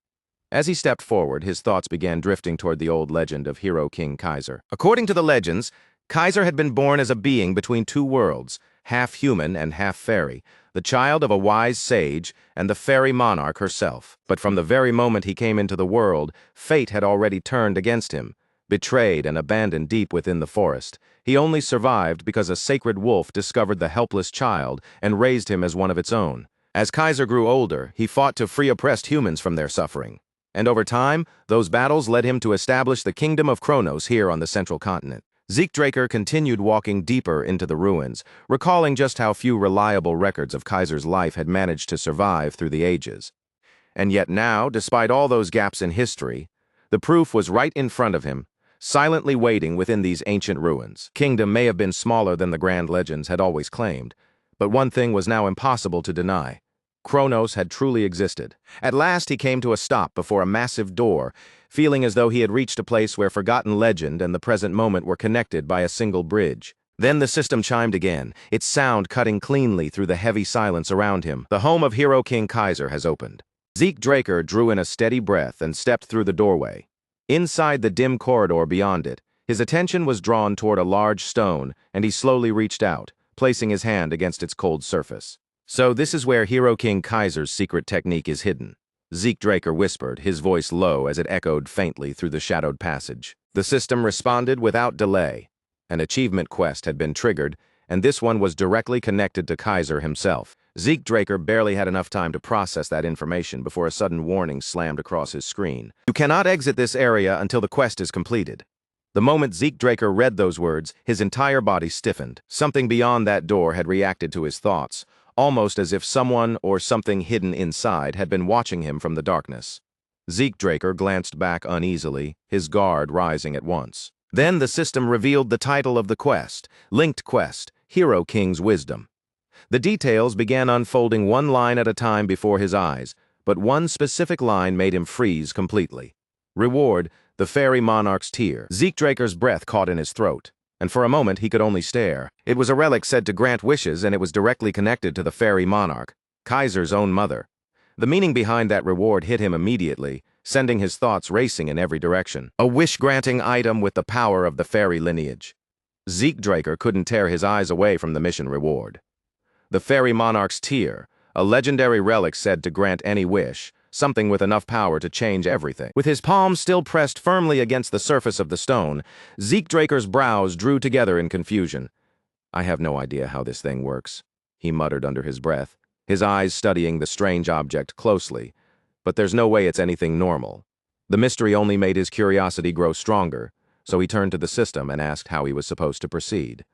As he stepped forward, his thoughts began drifting toward the old legend of Hero King Kaiser. According to the legends, Kaiser had been born as a being between two worlds, half human and half fairy, the child of a wise sage and the fairy monarch herself. But from the very moment he came into the world, fate had already turned against him. Betrayed and abandoned deep within the forest, he only survived because a sacred wolf discovered the helpless child and raised him as one of its own. As Kaiser grew older, he fought to free oppressed humans from their suffering. And over time, those battles led him to establish the Kingdom of Kronos here on the central continent. Zeke Draker continued walking deeper into the ruins, recalling just how few reliable records of Kaiser's life had managed to survive through the ages. And yet now, despite all those gaps in history, the proof was right in front of him, silently waiting within these ancient ruins. Kingdom may have been smaller than the grand legends had always claimed, but one thing was now impossible to deny. Kronos had truly existed. At last he came to a stop before a massive door, feeling as though he had reached a place where forgotten legend and the present moment were connected by a single bridge. Then the system chimed again, its sound cutting cleanly through the heavy silence around him. The home of Hero King Kaiser has opened. Zeke Draker drew in a steady breath and stepped through the doorway. Inside the dim corridor beyond it, his attention was drawn toward a large stone, and he slowly reached out, placing his hand against its cold surface. "So this is where Hero King Kaiser's secret technique is hidden," Zeke Draker whispered, his voice low as it echoed faintly through the shadowed passage. The system responded without delay. An achievement quest had been triggered, and this one was directly connected to Kaiser himself. Zeke Draker barely had enough time to process that information before a sudden warning slammed across his screen. "You cannot exit this area until the quest is completed." The moment Zeke Draker read those words, his entire body stiffened. Something beyond that door had reacted to his thoughts, almost as if someone or something hidden inside had been watching him from the darkness. Zeke Draker glanced back uneasily, his guard rising at once. Then the system revealed the title of the quest, Linked Quest, Hero King's Wisdom. The details began unfolding one line at a time before his eyes, but one specific line made him freeze completely. Reward, the Fairy Monarch's Tear. Zeke Draker's breath caught in his throat, and for a moment he could only stare. It was a relic said to grant wishes, and it was directly connected to the Fairy Monarch, Kaiser's own mother. The meaning behind that reward hit him immediately, sending his thoughts racing in every direction. A wish-granting item with the power of the fairy lineage. Zeke Draker couldn't tear his eyes away from the mission reward. The Fairy Monarch's Tear, a legendary relic said to grant any wish, something with enough power to change everything. With his palms still pressed firmly against the surface of the stone, Zeke Draker's brows drew together in confusion. "I have no idea how this thing works," he muttered under his breath, his eyes studying the strange object closely. "But there's no way it's anything normal." The mystery only made his curiosity grow stronger, so he turned to the system and asked how he was supposed to proceed.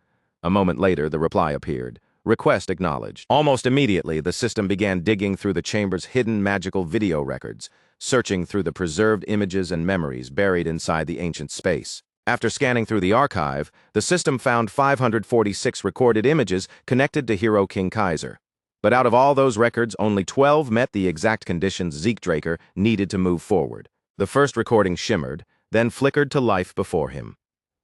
A moment later, the reply appeared. Request acknowledged. Almost immediately, the system began digging through the chamber's hidden magical video records, searching through the preserved images and memories buried inside the ancient space. After scanning through the archive, the system found 546 recorded images connected to Hero King Kaiser. But out of all those records, only 12 met the exact conditions Zeke Draker needed to move forward. The first recording shimmered, then flickered to life before him.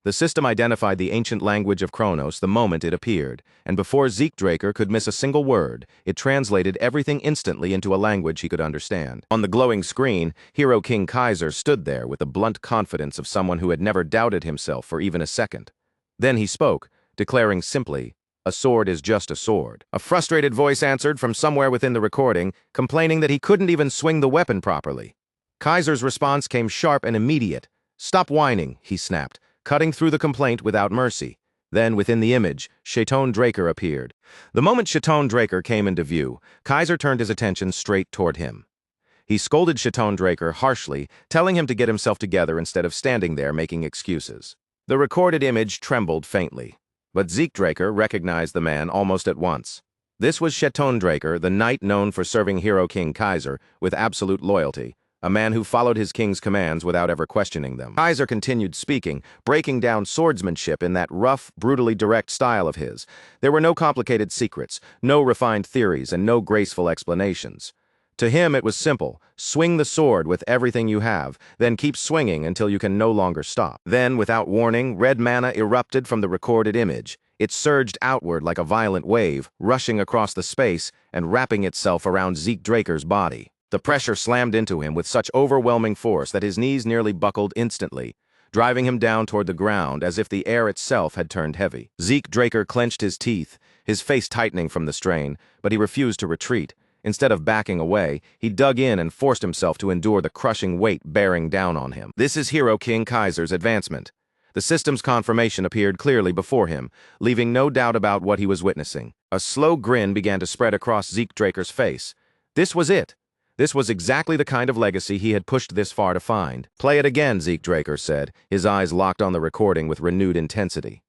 The system identified the ancient language of Kronos the moment it appeared, and before Zeke Draker could miss a single word, it translated everything instantly into a language he could understand. On the glowing screen, Hero King Kaiser stood there with the blunt confidence of someone who had never doubted himself for even a second. Then he spoke, declaring simply, "A sword is just a sword." A frustrated voice answered from somewhere within the recording, complaining that he couldn't even swing the weapon properly. Kaiser's response came sharp and immediate. "Stop whining," he snapped, cutting through the complaint without mercy. Then, within the image, Zeke Draker appeared. The moment Zeke Draker came into view, Kaiser turned his attention straight toward him. He scolded Zeke Draker harshly, telling him to get himself together instead of standing there making excuses. The recorded image trembled faintly, but Zeke Draker recognized the man almost at once. This was Zeke Draker, the knight known for serving Hero King Kaiser with absolute loyalty, a man who followed his king's commands without ever questioning them. Kaiser continued speaking, breaking down swordsmanship in that rough, brutally direct style of his. There were no complicated secrets, no refined theories, and no graceful explanations. To him it was simple: swing the sword with everything you have, then keep swinging until you can no longer stop. Then, without warning, red mana erupted from the recorded image. It surged outward like a violent wave, rushing across the space and wrapping itself around Zeke Draker's body. The pressure slammed into him with such overwhelming force that his knees nearly buckled instantly, driving him down toward the ground as if the air itself had turned heavy. Zeke Draker clenched his teeth, his face tightening from the strain, but he refused to retreat. Instead of backing away, he dug in and forced himself to endure the crushing weight bearing down on him. This is Hero King Kaiser's advancement. The system's confirmation appeared clearly before him, leaving no doubt about what he was witnessing. A slow grin began to spread across Zeke Draker's face. This was it. This was exactly the kind of legacy he had pushed this far to find. "Play it again," Zeke Draker said, his eyes locked on the recording with renewed intensity.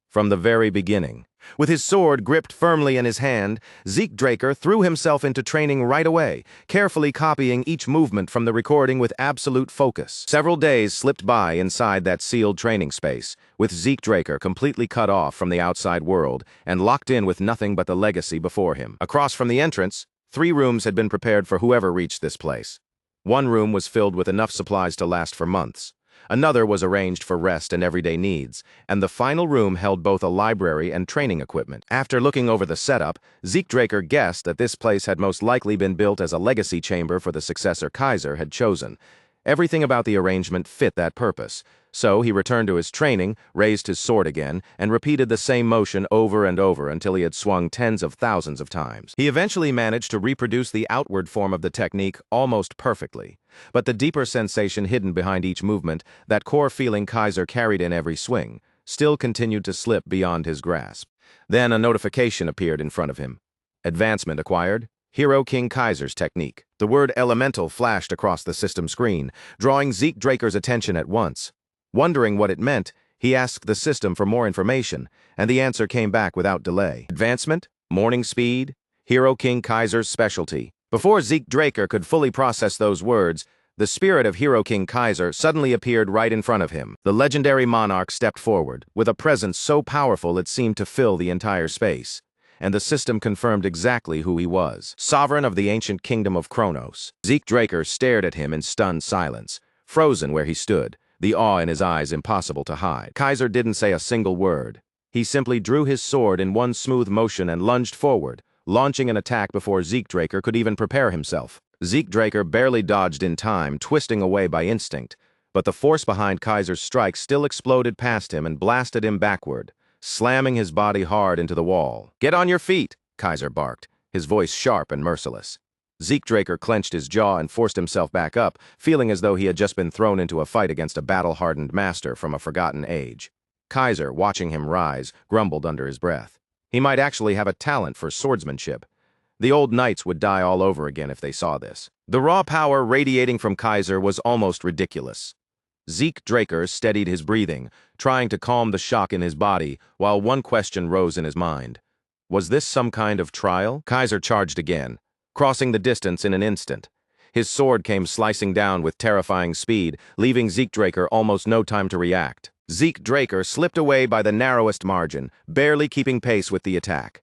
From the very beginning. With his sword gripped firmly in his hand, Zeke Draker threw himself into training right away, carefully copying each movement from the recording with absolute focus. Several days slipped by inside that sealed training space, with Zeke Draker completely cut off from the outside world and locked in with nothing but the legacy before him. Across from the entrance, 3 rooms had been prepared for whoever reached this place. One room was filled with enough supplies to last for months. Another was arranged for rest and everyday needs, and the final room held both a library and training equipment. After looking over the setup, Zeke Draker guessed that this place had most likely been built as a legacy chamber for the successor Kaiser had chosen. Everything about the arrangement fit that purpose. So he returned to his training, raised his sword again, and repeated the same motion over and over until he had swung tens of thousands of times. He eventually managed to reproduce the outward form of the technique almost perfectly. But the deeper sensation hidden behind each movement, that core feeling Kaiser carried in every swing, still continued to slip beyond his grasp. Then a notification appeared in front of him. Advancement acquired. Hero King Kaiser's technique. The word elemental flashed across the system screen, drawing Zeke Draker's attention at once. Wondering what it meant, he asked the system for more information, and the answer came back without delay. Advancement, morning speed, Hero King Kaiser's specialty. Before Zeke Draker could fully process those words, the spirit of Hero King Kaiser suddenly appeared right in front of him. The legendary monarch stepped forward, with a presence so powerful it seemed to fill the entire space. And the system confirmed exactly who he was. Sovereign of the ancient kingdom of Kronos. Zeke Draker stared at him in stunned silence, frozen where he stood, the awe in his eyes impossible to hide. Kaiser didn't say a single word. He simply drew his sword in one smooth motion and lunged forward, launching an attack before Zeke Draker could even prepare himself. Zeke Draker barely dodged in time, twisting away by instinct, but the force behind Kaiser's strike still exploded past him and blasted him backward, slamming his body hard into the wall. "Get on your feet," Kaiser barked, his voice sharp and merciless. Zeke Draker clenched his jaw and forced himself back up, feeling as though he had just been thrown into a fight against a battle-hardened master from a forgotten age. Kaiser, watching him rise, grumbled under his breath. He might actually have a talent for swordsmanship. The old knights would die all over again if they saw this. The raw power radiating from Kaiser was almost ridiculous. Zeke Draker steadied his breathing, trying to calm the shock in his body, while one question rose in his mind. Was this some kind of trial? Kaiser charged again, crossing the distance in an instant. His sword came slicing down with terrifying speed, leaving Zeke Draker almost no time to react. Zeke Draker slipped away by the narrowest margin, barely keeping pace with the attack.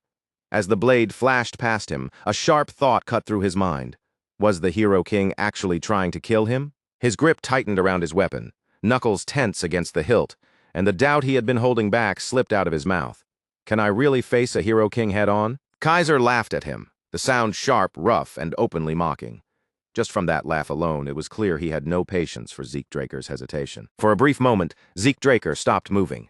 As the blade flashed past him, a sharp thought cut through his mind. Was the Hero King actually trying to kill him? His grip tightened around his weapon, knuckles tense against the hilt, and the doubt he had been holding back slipped out of his mouth. Can I really face a Hero King head-on? Kaiser laughed at him, the sound sharp, rough, and openly mocking. Just from that laugh alone, it was clear he had no patience for Zeke Draker's hesitation. For a brief moment, Zeke Draker stopped moving.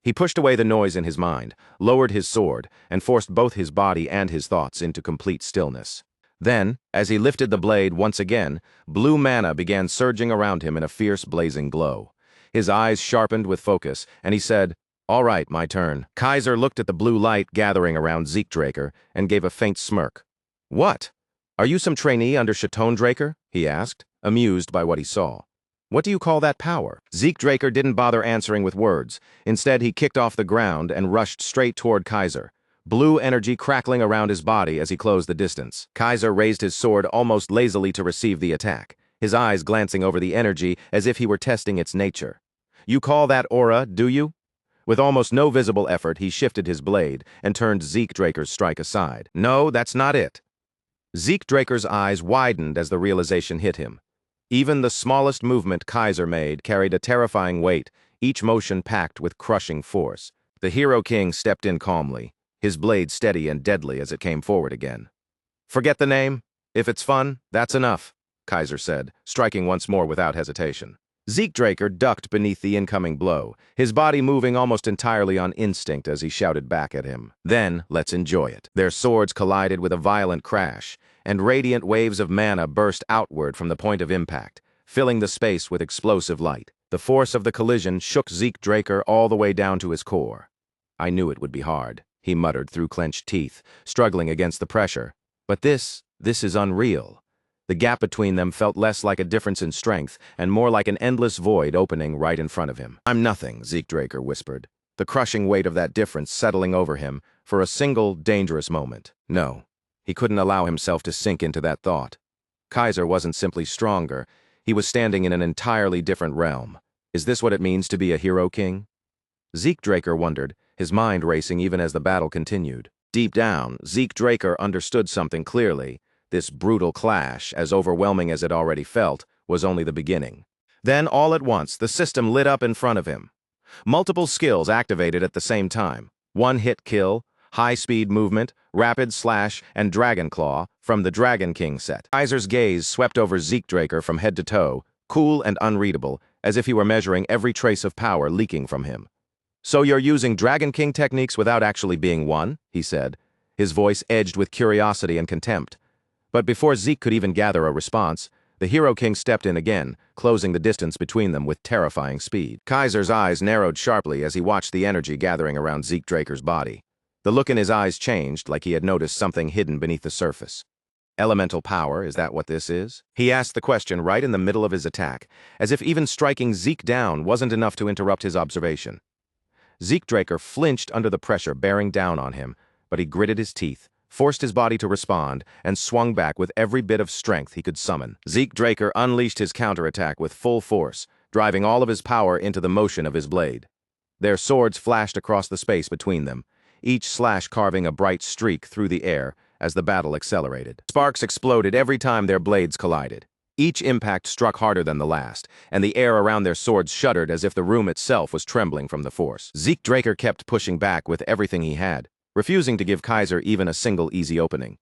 He pushed away the noise in his mind, lowered his sword, and forced both his body and his thoughts into complete stillness. Then, as he lifted the blade once again, blue mana began surging around him in a fierce, blazing glow. His eyes sharpened with focus, and he said, "All right, my turn." Kaiser looked at the blue light gathering around Zeke Draker and gave a faint smirk. "What? Are you some trainee under Zeke Draker?" he asked, amused by what he saw. "What do you call that power?" Zeke Draker didn't bother answering with words. Instead, he kicked off the ground and rushed straight toward Kaiser, blue energy crackling around his body as he closed the distance. Kaiser raised his sword almost lazily to receive the attack, his eyes glancing over the energy as if he were testing its nature. "You call that aura, do you?" With almost no visible effort, he shifted his blade and turned Zeke Draker's strike aside. "No, that's not it." Zeke Draker's eyes widened as the realization hit him. Even the smallest movement Kaiser made carried a terrifying weight, each motion packed with crushing force. The Hero King stepped in calmly, his blade steady and deadly as it came forward again. "Forget the name. If it's fun, that's enough," Kaiser said, striking once more without hesitation. Zeke Draker ducked beneath the incoming blow, his body moving almost entirely on instinct as he shouted back at him. "Then, let's enjoy it." Their swords collided with a violent crash, and radiant waves of mana burst outward from the point of impact, filling the space with explosive light. The force of the collision shook Zeke Draker all the way down to his core. "I knew it would be hard," he muttered through clenched teeth, struggling against the pressure. "But this is unreal." The gap between them felt less like a difference in strength and more like an endless void opening right in front of him. "I'm nothing," Zeke Draker whispered, the crushing weight of that difference settling over him for a single dangerous moment. No, he couldn't allow himself to sink into that thought. Kaiser wasn't simply stronger, he was standing in an entirely different realm. Is this what it means to be a Hero King? Zeke Draker wondered, his mind racing even as the battle continued. Deep down, Zeke Draker understood something clearly. This brutal clash, as overwhelming as it already felt, was only the beginning. Then, all at once, the system lit up in front of him. Multiple skills activated at the same time. One-hit kill, high-speed movement, rapid slash, and dragon claw from the Dragon King set. Kaiser's gaze swept over Zeke Draker from head to toe, cool and unreadable, as if he were measuring every trace of power leaking from him. "So you're using Dragon King techniques without actually being one?" he said, his voice edged with curiosity and contempt. But before Zeke could even gather a response, the Hero King stepped in again, closing the distance between them with terrifying speed. Kaiser's eyes narrowed sharply as he watched the energy gathering around Zeke Draker's body. The look in his eyes changed, like he had noticed something hidden beneath the surface. "Elemental power, is that what this is?" He asked the question right in the middle of his attack, as if even striking Zeke down wasn't enough to interrupt his observation. Zeke Draker flinched under the pressure bearing down on him, but he gritted his teeth, forced his body to respond, and swung back with every bit of strength he could summon. Zeke Draker unleashed his counterattack with full force, driving all of his power into the motion of his blade. Their swords flashed across the space between them, each slash carving a bright streak through the air as the battle accelerated. Sparks exploded every time their blades collided. Each impact struck harder than the last, and the air around their swords shuddered as if the room itself was trembling from the force. Zeke Draker kept pushing back with everything he had, refusing to give Kaiser even a single easy opening.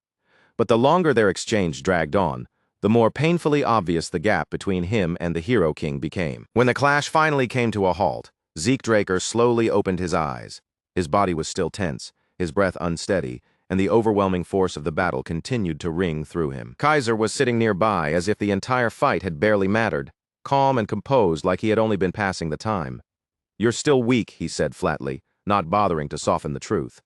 But the longer their exchange dragged on, the more painfully obvious the gap between him and the Hero King became. When the clash finally came to a halt, Zeke Draker slowly opened his eyes. His body was still tense, his breath unsteady, and the overwhelming force of the battle continued to ring through him. Kaiser was sitting nearby as if the entire fight had barely mattered, calm and composed like he had only been passing the time. "You're still weak," he said flatly, not bothering to soften the truth.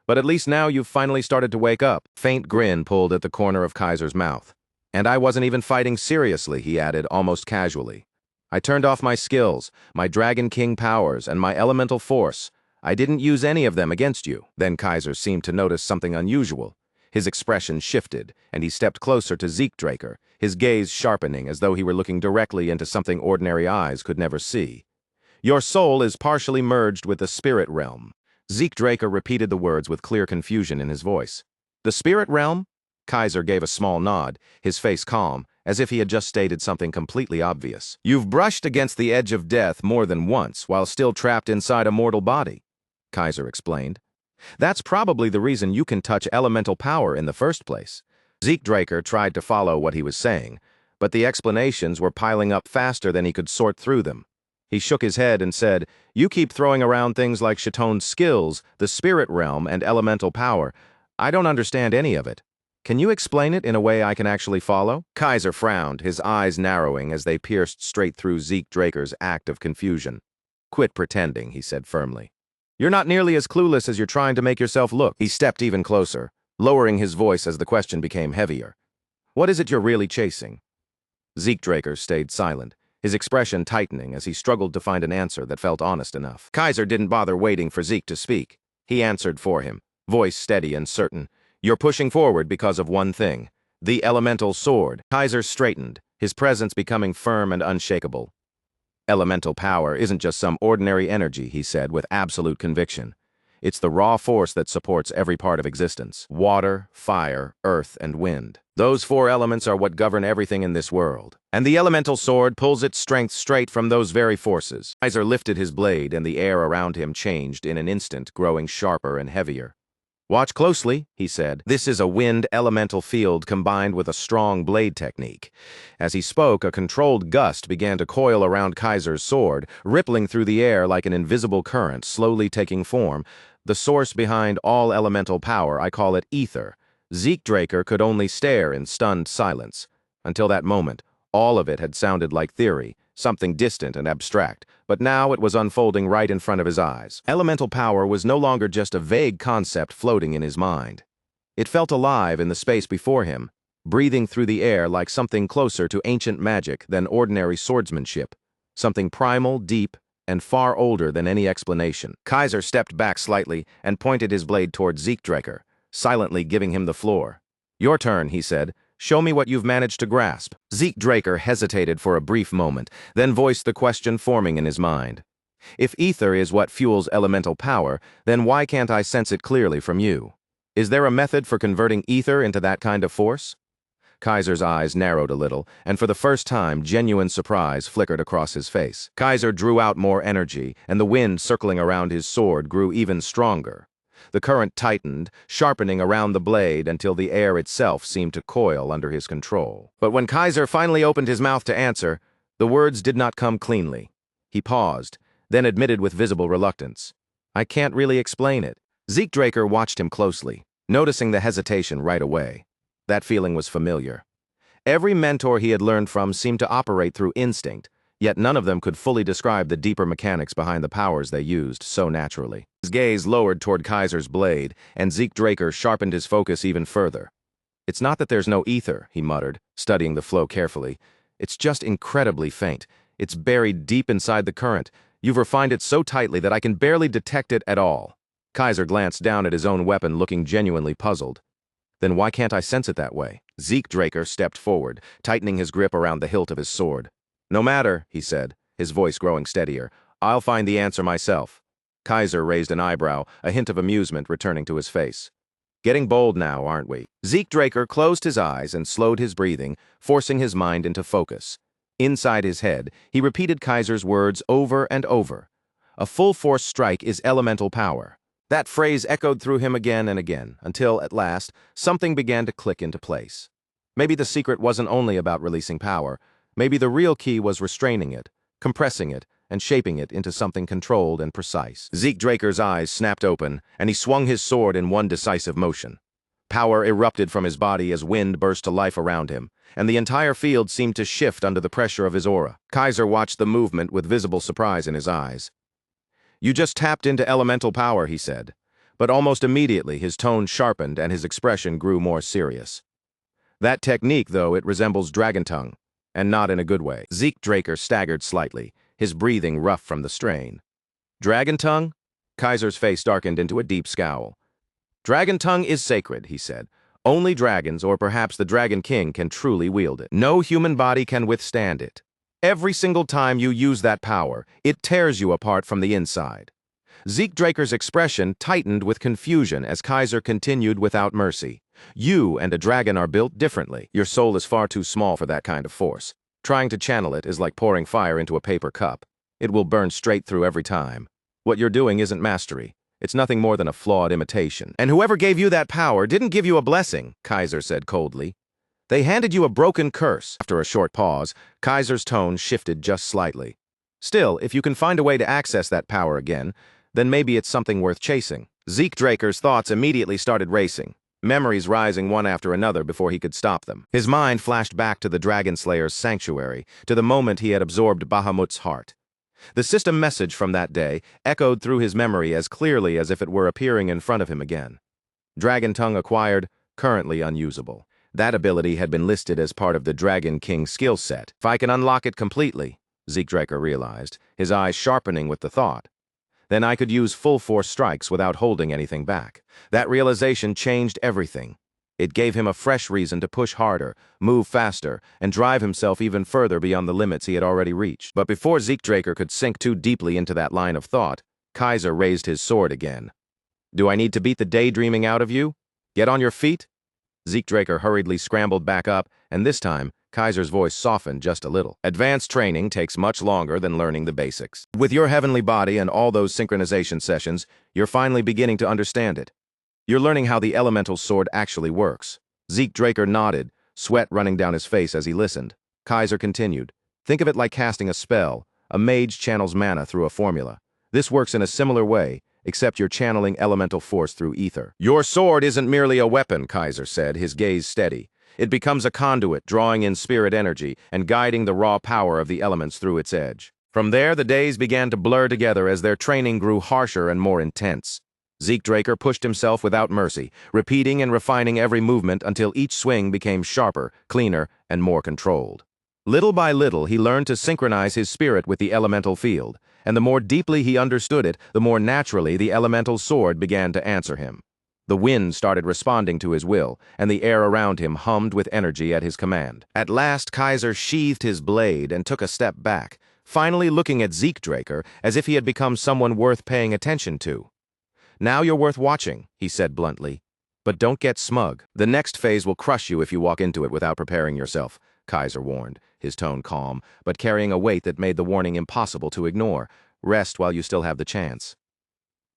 "But at least now you've finally started to wake up." Faint grin pulled at the corner of Kaiser's mouth. "And I wasn't even fighting seriously," he added almost casually. "I turned off my skills, my Dragon King powers, and my elemental force. I didn't use any of them against you." Then Kaiser seemed to notice something unusual. His expression shifted, and he stepped closer to Zeke Draker, his gaze sharpening as though he were looking directly into something ordinary eyes could never see. "Your soul is partially merged with the spirit realm." Zeke Draker repeated the words with clear confusion in his voice. "The spirit realm?" Kaiser gave a small nod, his face calm, as if he had just stated something completely obvious. "You've brushed against the edge of death more than once while still trapped inside a mortal body," Kaiser explained. "That's probably the reason you can touch elemental power in the first place." Zeke Draker tried to follow what he was saying, but the explanations were piling up faster than he could sort through them. He shook his head and said, "You keep throwing around things like Chaton's skills, the spirit realm, and elemental power. I don't understand any of it." Can you explain it in a way I can actually follow? Kaiser frowned, his eyes narrowing as they pierced straight through Zeke Draker's act of confusion. Quit pretending, he said firmly. You're not nearly as clueless as you're trying to make yourself look. He stepped even closer, lowering his voice as the question became heavier. What is it you're really chasing? Zeke Draker stayed silent, his expression tightening as he struggled to find an answer that felt honest enough. Kaiser didn't bother waiting for Zeke to speak. He answered for him, voice steady and certain. You're pushing forward because of one thing. The elemental sword. Kaiser straightened, his presence becoming firm and unshakable. Elemental power isn't just some ordinary energy, he said with absolute conviction. It's the raw force that supports every part of existence. Water, fire, earth, and wind. Those four elements are what govern everything in this world. And the elemental sword pulls its strength straight from those very forces. Kaiser lifted his blade and the air around him changed in an instant, growing sharper and heavier. Watch closely, he said. This is a wind elemental field combined with a strong blade technique. As he spoke, a controlled gust began to coil around Kaiser's sword, rippling through the air like an invisible current, slowly taking form. The source behind all elemental power, I call it ether. Zeke Draker could only stare in stunned silence. Until that moment, all of it had sounded like theory, something distant and abstract, but now it was unfolding right in front of his eyes. Elemental power was no longer just a vague concept floating in his mind. It felt alive in the space before him, breathing through the air like something closer to ancient magic than ordinary swordsmanship, something primal, deep, and far older than any explanation. Kaiser stepped back slightly and pointed his blade toward Zeke Draker, silently giving him the floor. Your turn, he said. Show me what you've managed to grasp. Zeke Draker hesitated for a brief moment, then voiced the question forming in his mind. If ether is what fuels elemental power, then why can't I sense it clearly from you? Is there a method for converting ether into that kind of force? Kaiser's eyes narrowed a little, and for the first time, genuine surprise flickered across his face. Kaiser drew out more energy, and the wind circling around his sword grew even stronger. The current tightened, sharpening around the blade until the air itself seemed to coil under his control. But when Kaiser finally opened his mouth to answer, the words did not come cleanly. He paused, then admitted with visible reluctance, I can't really explain it. Zeke Draker watched him closely, noticing the hesitation right away. That feeling was familiar. Every mentor he had learned from seemed to operate through instinct, yet none of them could fully describe the deeper mechanics behind the powers they used so naturally. His gaze lowered toward Kaiser's blade, and Zeke Draker sharpened his focus even further. It's not that there's no ether, he muttered, studying the flow carefully. It's just incredibly faint. It's buried deep inside the current. You've refined it so tightly that I can barely detect it at all. Kaiser glanced down at his own weapon, looking genuinely puzzled. Then why can't I sense it that way? Zeke Draker stepped forward, tightening his grip around the hilt of his sword. No matter, he said, his voice growing steadier. I'll find the answer myself. Kaiser raised an eyebrow, a hint of amusement returning to his face. Getting bold now, aren't we? Zeke Draker closed his eyes and slowed his breathing, forcing his mind into focus. Inside his head, he repeated Kaiser's words over and over. A full-force strike is elemental power. That phrase echoed through him again and again, until, at last, something began to click into place. Maybe the secret wasn't only about releasing power. Maybe the real key was restraining it, compressing it, and shaping it into something controlled and precise. Zeke Draker's eyes snapped open, and he swung his sword in one decisive motion. Power erupted from his body as wind burst to life around him, and the entire field seemed to shift under the pressure of his aura. Kaiser watched the movement with visible surprise in his eyes. You just tapped into elemental power, he said, but almost immediately his tone sharpened and his expression grew more serious. That technique, though, it resembles dragon tongue, and not in a good way. Zeke Draker staggered slightly, his breathing rough from the strain. Dragon tongue? Kaiser's face darkened into a deep scowl. Dragon tongue is sacred, he said. Only dragons, or perhaps the Dragon King, can truly wield it. No human body can withstand it. Every single time you use that power, it tears you apart from the inside. Zeke Draker's expression tightened with confusion as Kaiser continued without mercy. You and a dragon are built differently. Your soul is far too small for that kind of force. Trying to channel it is like pouring fire into a paper cup. It will burn straight through every time. What you're doing isn't mastery. It's nothing more than a flawed imitation. And whoever gave you that power didn't give you a blessing, Kaiser said coldly. They handed you a broken curse. After a short pause, Kaiser's tone shifted just slightly. Still, if you can find a way to access that power again, then maybe it's something worth chasing. Zeke Draker's thoughts immediately started racing. memories rising one after another before he could stop them. His mind flashed back to the Dragonslayer's sanctuary, to the moment he had absorbed Bahamut's heart. The system message from that day echoed through his memory as clearly as if it were appearing in front of him again. Dragon Tongue acquired, currently unusable. That ability had been listed as part of the Dragon King skill set. If I can unlock it completely, Zeke Draker realized, his eyes sharpening with the thought, then I could use full-force strikes without holding anything back. That realization changed everything. It gave him a fresh reason to push harder, move faster, and drive himself even further beyond the limits he had already reached. But before Zeke Draker could sink too deeply into that line of thought, Kaiser raised his sword again. Do I need to beat the daydreaming out of you? Get on your feet? Zeke Draker hurriedly scrambled back up, and this time, Kaiser's voice softened just a little. Advanced training takes much longer than learning the basics. With your heavenly body and all those synchronization sessions, you're finally beginning to understand it. You're learning how the elemental sword actually works. Zeke Draker nodded, sweat running down his face as he listened. Kaiser continued, think of it like casting a spell. A mage channels mana through a formula. This works in a similar way, except you're channeling elemental force through ether. Your sword isn't merely a weapon, Kaiser said, his gaze steady. It becomes a conduit, drawing in spirit energy and guiding the raw power of the elements through its edge. From there, the days began to blur together as their training grew harsher and more intense. Zeke Draker pushed himself without mercy, repeating and refining every movement until each swing became sharper, cleaner, and more controlled. Little by little, he learned to synchronize his spirit with the elemental field, and the more deeply he understood it, the more naturally the elemental sword began to answer him. The wind started responding to his will, and the air around him hummed with energy at his command. At last, Kaiser sheathed his blade and took a step back, finally looking at Zeke Draker as if he had become someone worth paying attention to. Now you're worth watching, he said bluntly. But don't get smug. The next phase will crush you if you walk into it without preparing yourself, Kaiser warned, his tone calm, but carrying a weight that made the warning impossible to ignore. Rest while you still have the chance.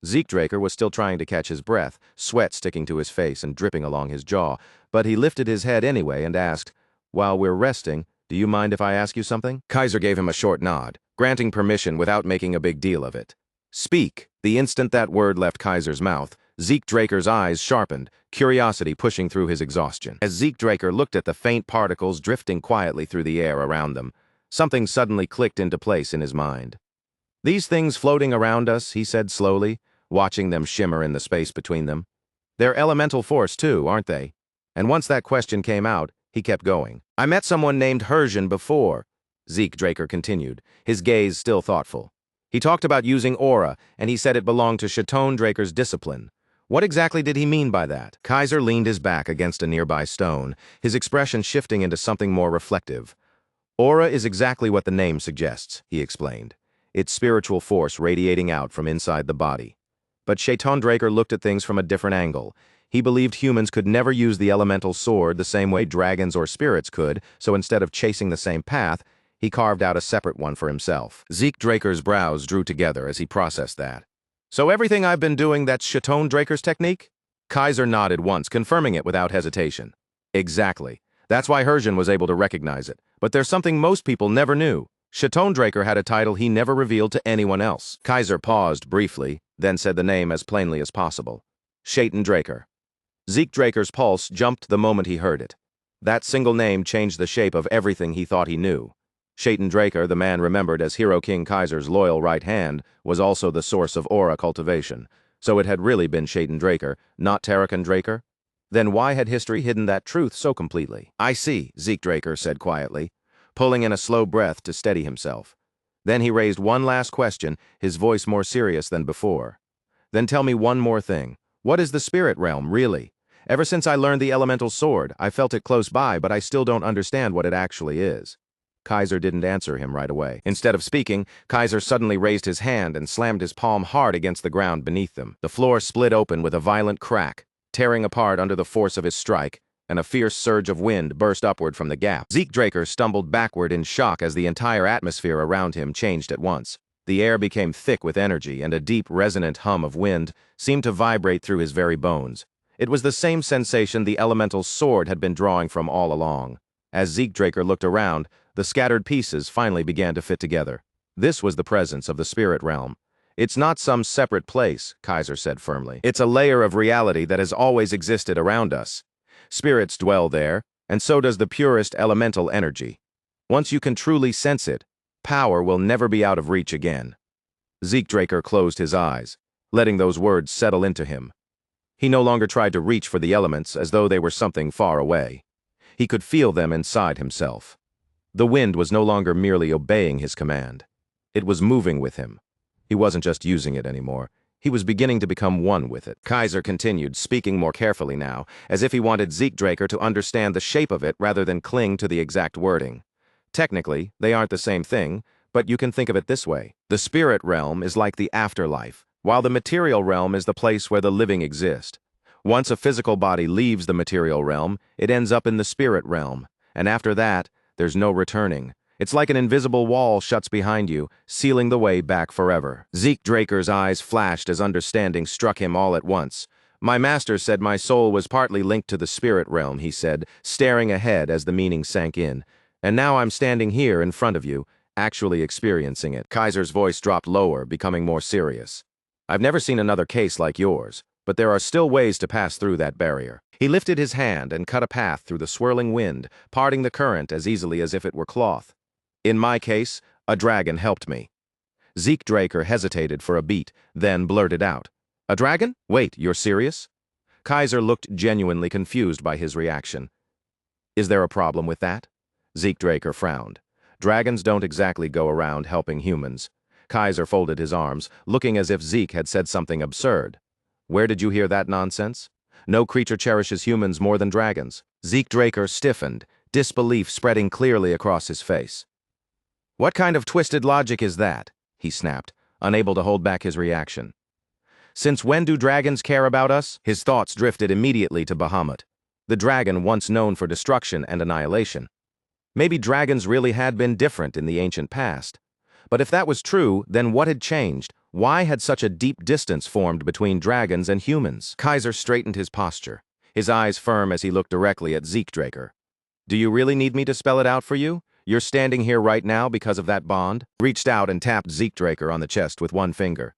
Zeke Draker was still trying to catch his breath, sweat sticking to his face and dripping along his jaw, but he lifted his head anyway and asked, while we're resting, do you mind if I ask you something? Kaiser gave him a short nod, granting permission without making a big deal of it. Speak. The instant that word left Kaiser's mouth, Zeke Draker's eyes sharpened, curiosity pushing through his exhaustion. As Zeke Draker looked at the faint particles drifting quietly through the air around them, something suddenly clicked into place in his mind. These things floating around us, he said slowly, watching them shimmer in the space between them. They're elemental force too, aren't they? And once that question came out, he kept going. I met someone named Regression before, Zeke Draker continued, his gaze still thoughtful. He talked about using aura, and he said it belonged to Don Draker's discipline. What exactly did he mean by that? Kaiser leaned his back against a nearby stone, his expression shifting into something more reflective. Aura is exactly what the name suggests, he explained. It's spiritual force radiating out from inside the body. But Don Draker looked at things from a different angle. He believed humans could never use the elemental sword the same way dragons or spirits could, so instead of chasing the same path, he carved out a separate one for himself. Zeke Draker's brows drew together as he processed that. So everything I've been doing, that's Don Draker's technique? Kaiser nodded once, confirming it without hesitation. Exactly. That's why Regression was able to recognize it. But there's something most people never knew. Don Draker had a title he never revealed to anyone else. Kaiser paused briefly, then said the name as plainly as possible. Don Draker. Zeke Draker's pulse jumped the moment he heard it. That single name changed the shape of everything he thought he knew. Don Draker, the man remembered as Hero King Kaiser's loyal right hand, was also the source of aura cultivation. So it had really been Don Draker, not Terrakan Draker? Then why had history hidden that truth so completely? I see, Zeke Draker said quietly, pulling in a slow breath to steady himself. Then he raised one last question, his voice more serious than before. Then tell me one more thing. What is the spirit realm, really? Ever since I learned the elemental sword, I felt it close by, but I still don't understand what it actually is. Kaiser didn't answer him right away. Instead of speaking, Kaiser suddenly raised his hand and slammed his palm hard against the ground beneath them. The floor split open with a violent crack, tearing apart under the force of his strike, and a fierce surge of wind burst upward from the gap. Zeke Draker stumbled backward in shock as the entire atmosphere around him changed at once. The air became thick with energy, and a deep, resonant hum of wind seemed to vibrate through his very bones. It was the same sensation the elemental sword had been drawing from all along. As Zeke Draker looked around, the scattered pieces finally began to fit together. This was the presence of the spirit realm. It's not some separate place, Kaiser said firmly. It's a layer of reality that has always existed around us. Spirits dwell there, and so does the purest elemental energy. Once you can truly sense it, power will never be out of reach again. Zeke Draker closed his eyes, letting those words settle into him. He no longer tried to reach for the elements as though they were something far away. He could feel them inside himself. The wind was no longer merely obeying his command. It was moving with him. He wasn't just using it anymore. He was beginning to become one with it. Kaiser continued, speaking more carefully now, as if he wanted Zeke Draker to understand the shape of it rather than cling to the exact wording. Technically, they aren't the same thing, but you can think of it this way. The spirit realm is like the afterlife, while the material realm is the place where the living exist. Once a physical body leaves the material realm, it ends up in the spirit realm, and after that, there's no returning. It's like an invisible wall shuts behind you, sealing the way back forever. Zeke Draker's eyes flashed as understanding struck him all at once. My master said my soul was partly linked to the spirit realm, he said, staring ahead as the meaning sank in. And now I'm standing here in front of you, actually experiencing it. Kaiser's voice dropped lower, becoming more serious. I've never seen another case like yours, but there are still ways to pass through that barrier. He lifted his hand and cut a path through the swirling wind, parting the current as easily as if it were cloth. In my case, a dragon helped me. Zeke Draker hesitated for a beat, then blurted out. A dragon? Wait, you're serious? Kaiser looked genuinely confused by his reaction. Is there a problem with that? Zeke Draker frowned. Dragons don't exactly go around helping humans. Kaiser folded his arms, looking as if Zeke had said something absurd. Where did you hear that nonsense? No creature cherishes humans more than dragons. Zeke Draker stiffened, disbelief spreading clearly across his face. What kind of twisted logic is that? He snapped, unable to hold back his reaction. Since when do dragons care about us? His thoughts drifted immediately to Bahamut, the dragon once known for destruction and annihilation. Maybe dragons really had been different in the ancient past. But if that was true, then what had changed? Why had such a deep distance formed between dragons and humans? Kaiser straightened his posture, his eyes firm as he looked directly at Zeke Draker. Do you really need me to spell it out for you? You're standing here right now because of that bond? Reached out and tapped Zeke Draker on the chest with one finger.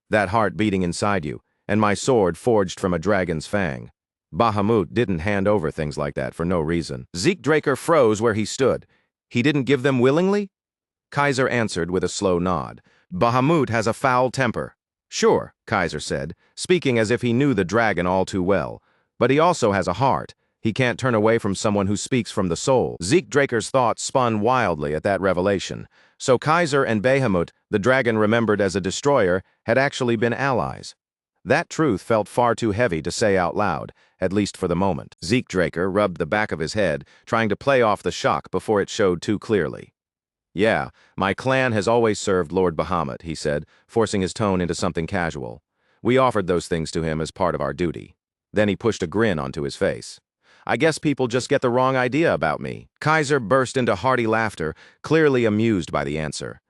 That heart beating inside you, and my sword forged from a dragon's fang. Bahamut didn't hand over things like that for no reason. Zeke Draker froze where he stood. He didn't give them willingly? Kaiser answered with a slow nod. Bahamut has a foul temper. Sure, Kaiser said, speaking as if he knew the dragon all too well. But he also has a heart. He can't turn away from someone who speaks from the soul. Zeke Draker's thoughts spun wildly at that revelation. So Kaiser and Bahamut, the dragon remembered as a destroyer, had actually been allies. That truth felt far too heavy to say out loud, at least for the moment. Zeke Draker rubbed the back of his head, trying to play off the shock before it showed too clearly. Yeah, my clan has always served Lord Bahamut, he said, forcing his tone into something casual. We offered those things to him as part of our duty. Then he pushed a grin onto his face. I guess people just get the wrong idea about me. Kaiser burst into hearty laughter, clearly amused by the answer.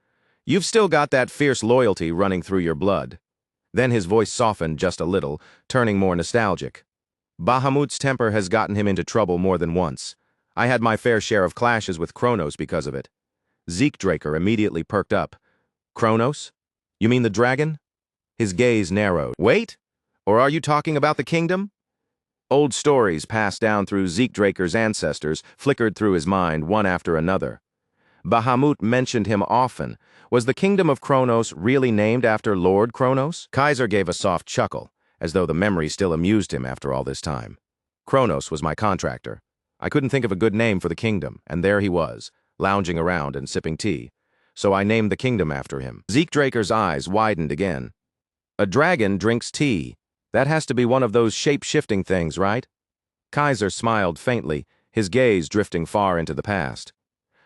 You've still got that fierce loyalty running through your blood. Then his voice softened just a little, turning more nostalgic. Bahamut's temper has gotten him into trouble more than once. I had my fair share of clashes with Kronos because of it. Zeke Draker immediately perked up. Kronos? You mean the dragon? His gaze narrowed. Wait? Or are you talking about the kingdom? Old stories passed down through Zeke Draker's ancestors flickered through his mind one after another. Bahamut mentioned him often. Was the kingdom of Kronos really named after Lord Kronos? Kaiser gave a soft chuckle, as though the memory still amused him after all this time. Kronos was my contractor. I couldn't think of a good name for the kingdom, and there he was, lounging around and sipping tea. So I named the kingdom after him. Zeke Draker's eyes widened again. A dragon drinks tea. That has to be one of those shape-shifting things, right? Kaiser smiled faintly, his gaze drifting far into the past.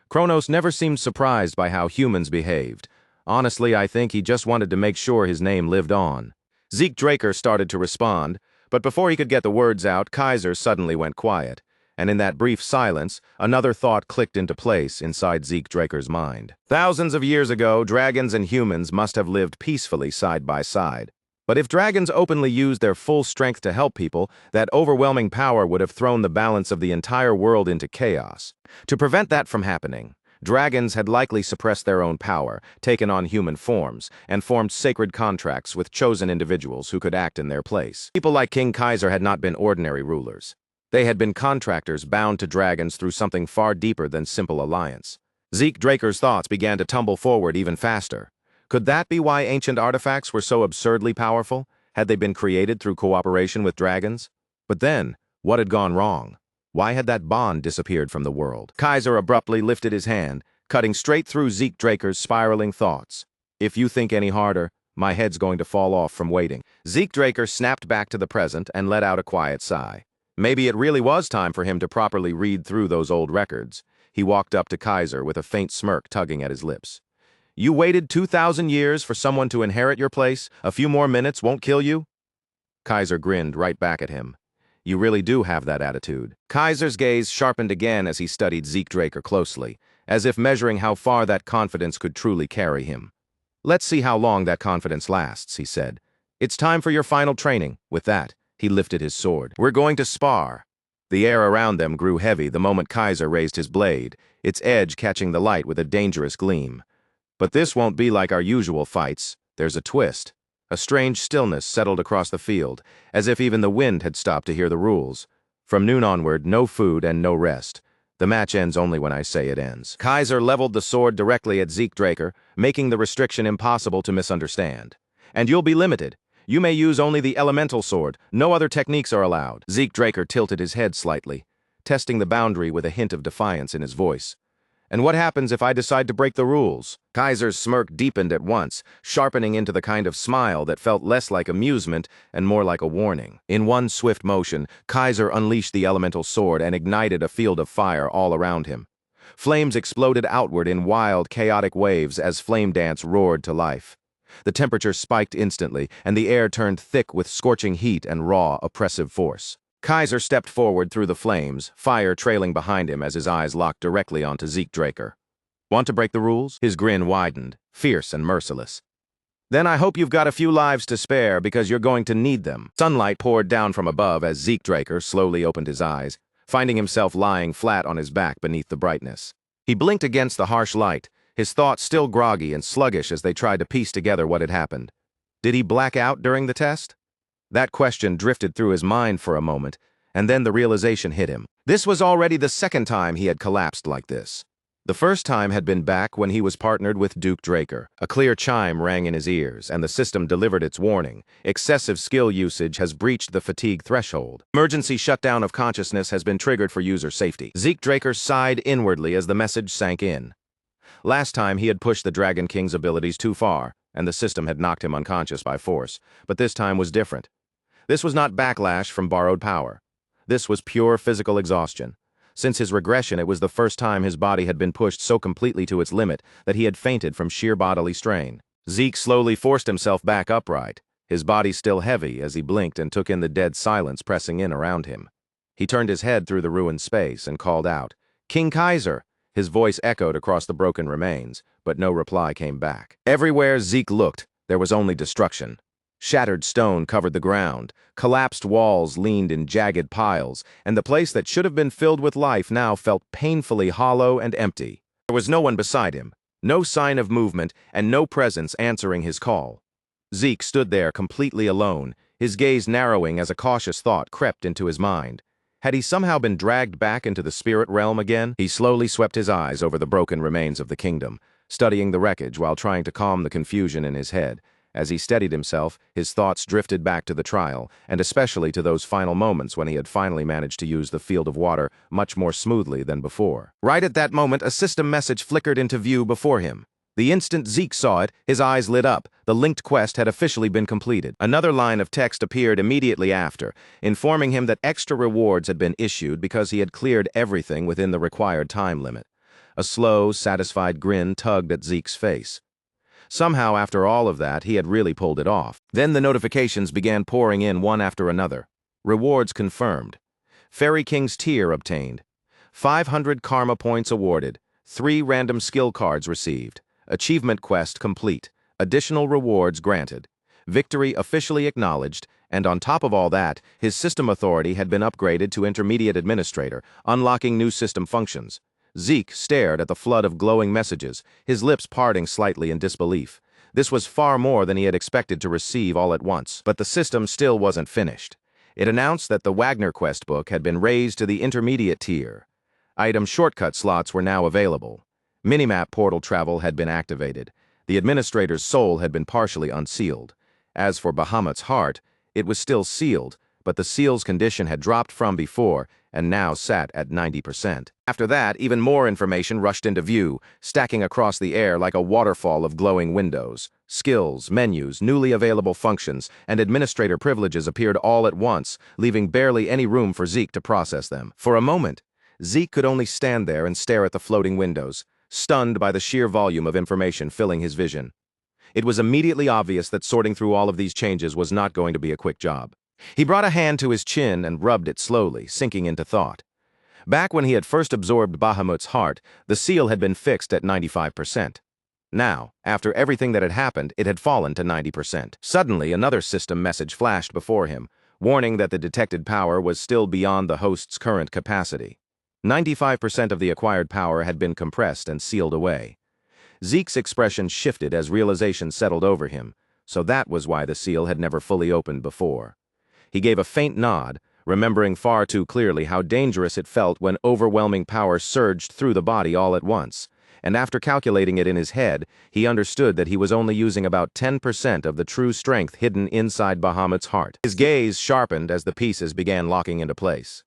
Kronos never seemed surprised by how humans behaved. Honestly, I think he just wanted to make sure his name lived on. Zeke Draker started to respond, but before he could get the words out, Kaiser suddenly went quiet. And in that brief silence, another thought clicked into place inside Zeke Draker's mind. Thousands of years ago, dragons and humans must have lived peacefully side by side. But if dragons openly used their full strength to help people, that overwhelming power would have thrown the balance of the entire world into chaos. To prevent that from happening, Dragons had likely suppressed their own power, taken on human forms, and formed sacred contracts with chosen individuals who could act in their place. People like King Kaiser had not been ordinary rulers. They had been contractors bound to dragons through something far deeper than simple alliance. Zeke Draker's thoughts began to tumble forward even faster. Could that be why ancient artifacts were so absurdly powerful? Had they been created through cooperation with dragons? But then, what had gone wrong? Why had that bond disappeared from the world? Kaiser abruptly lifted his hand, cutting straight through Zeke Draker's spiraling thoughts. If you think any harder, my head's going to fall off from waiting. Zeke Draker snapped back to the present and let out a quiet sigh. Maybe it really was time for him to properly read through those old records. He walked up to Kaiser with a faint smirk tugging at his lips. You waited 2,000 years for someone to inherit your place? A few more minutes won't kill you? Kaiser grinned right back at him. You really do have that attitude. Kaiser's gaze sharpened again as he studied Zeke Draker closely, as if measuring how far that confidence could truly carry him. Let's see how long that confidence lasts, he said. It's time for your final training. With that, he lifted his sword. We're going to spar. The air around them grew heavy the moment Kaiser raised his blade, its edge catching the light with a dangerous gleam. But this won't be like our usual fights. There's a twist. A strange stillness settled across the field, as if even the wind had stopped to hear the rules. From noon onward, no food and no rest. The match ends only when I say it ends. Kaiser leveled the sword directly at Zeke Draker, making the restriction impossible to misunderstand. And you'll be limited. You may use only the elemental sword. No other techniques are allowed. Zeke Draker tilted his head slightly, testing the boundary with a hint of defiance in his voice. And what happens if I decide to break the rules? Kaiser's smirk deepened at once, sharpening into the kind of smile that felt less like amusement and more like a warning. In one swift motion, Kaiser unleashed the elemental sword and ignited a field of fire all around him. Flames exploded outward in wild, chaotic waves as flame dance roared to life. The temperature spiked instantly, and the air turned thick with scorching heat and raw, oppressive force. Kaiser stepped forward through the flames, fire trailing behind him as his eyes locked directly onto Zeke Draker. Want to break the rules? His grin widened, fierce and merciless. Then I hope you've got a few lives to spare because you're going to need them. Sunlight poured down from above as Zeke Draker slowly opened his eyes, finding himself lying flat on his back beneath the brightness. He blinked against the harsh light, his thoughts still groggy and sluggish as they tried to piece together what had happened. Did he black out during the test? That question drifted through his mind for a moment, and then the realization hit him. This was already the second time he had collapsed like this. The first time had been back when he was partnered with Duke Draker. A clear chime rang in his ears, and the system delivered its warning. Excessive skill usage has breached the fatigue threshold. Emergency shutdown of consciousness has been triggered for user safety. Zeke Draker sighed inwardly as the message sank in. Last time he had pushed the Dragon King's abilities too far, and the system had knocked him unconscious by force. But this time was different. This was not backlash from borrowed power. This was pure physical exhaustion. Since his regression, it was the first time his body had been pushed so completely to its limit that he had fainted from sheer bodily strain. Zeke slowly forced himself back upright, his body still heavy as he blinked and took in the dead silence pressing in around him. He turned his head through the ruined space and called out, "King Kaiser!" His voice echoed across the broken remains, but no reply came back. Everywhere Zeke looked, there was only destruction. Shattered stone covered the ground, collapsed walls leaned in jagged piles, and the place that should have been filled with life now felt painfully hollow and empty. There was no one beside him, no sign of movement, and no presence answering his call. Zeke stood there completely alone, his gaze narrowing as a cautious thought crept into his mind. Had he somehow been dragged back into the spirit realm again? He slowly swept his eyes over the broken remains of the kingdom, studying the wreckage while trying to calm the confusion in his head. As he steadied himself, his thoughts drifted back to the trial, and especially to those final moments when he had finally managed to use the field of water much more smoothly than before. Right at that moment, a system message flickered into view before him. The instant Zeke saw it, his eyes lit up. The linked quest had officially been completed. Another line of text appeared immediately after, informing him that extra rewards had been issued because he had cleared everything within the required time limit. A slow, satisfied grin tugged at Zeke's face. Somehow, after all of that, he had really pulled it off. Then the notifications began pouring in one after another. Rewards confirmed. Fairy King's tier obtained. 500 karma points awarded. 3 random skill cards received. Achievement quest complete. Additional rewards granted. Victory officially acknowledged, and on top of all that, his system authority had been upgraded to Intermediate Administrator, unlocking new system functions. Zeke stared at the flood of glowing messages, his lips parting slightly in disbelief. This was far more than he had expected to receive all at once. But the system still wasn't finished. It announced that the Wagner Quest book had been raised to the intermediate tier. Item shortcut slots were now available. Minimap portal travel had been activated. The administrator's soul had been partially unsealed. As for Bahamut's heart, it was still sealed, but the seal's condition had dropped from before and now sat at 90%. After that, even more information rushed into view, stacking across the air like a waterfall of glowing windows. Skills, menus, newly available functions, and administrator privileges appeared all at once, leaving barely any room for Zeke to process them. For a moment, Zeke could only stand there and stare at the floating windows, stunned by the sheer volume of information filling his vision. It was immediately obvious that sorting through all of these changes was not going to be a quick job. He brought a hand to his chin and rubbed it slowly, sinking into thought. Back when he had first absorbed Bahamut's heart, the seal had been fixed at 95%. Now, after everything that had happened, it had fallen to 90%. Suddenly, another system message flashed before him, warning that the detected power was still beyond the host's current capacity. 95% of the acquired power had been compressed and sealed away. Zeke's expression shifted as realization settled over him, so that was why the seal had never fully opened before. He gave a faint nod, remembering far too clearly how dangerous it felt when overwhelming power surged through the body all at once, and after calculating it in his head, he understood that he was only using about 10% of the true strength hidden inside Bahamut's heart. His gaze sharpened as the pieces began locking into place.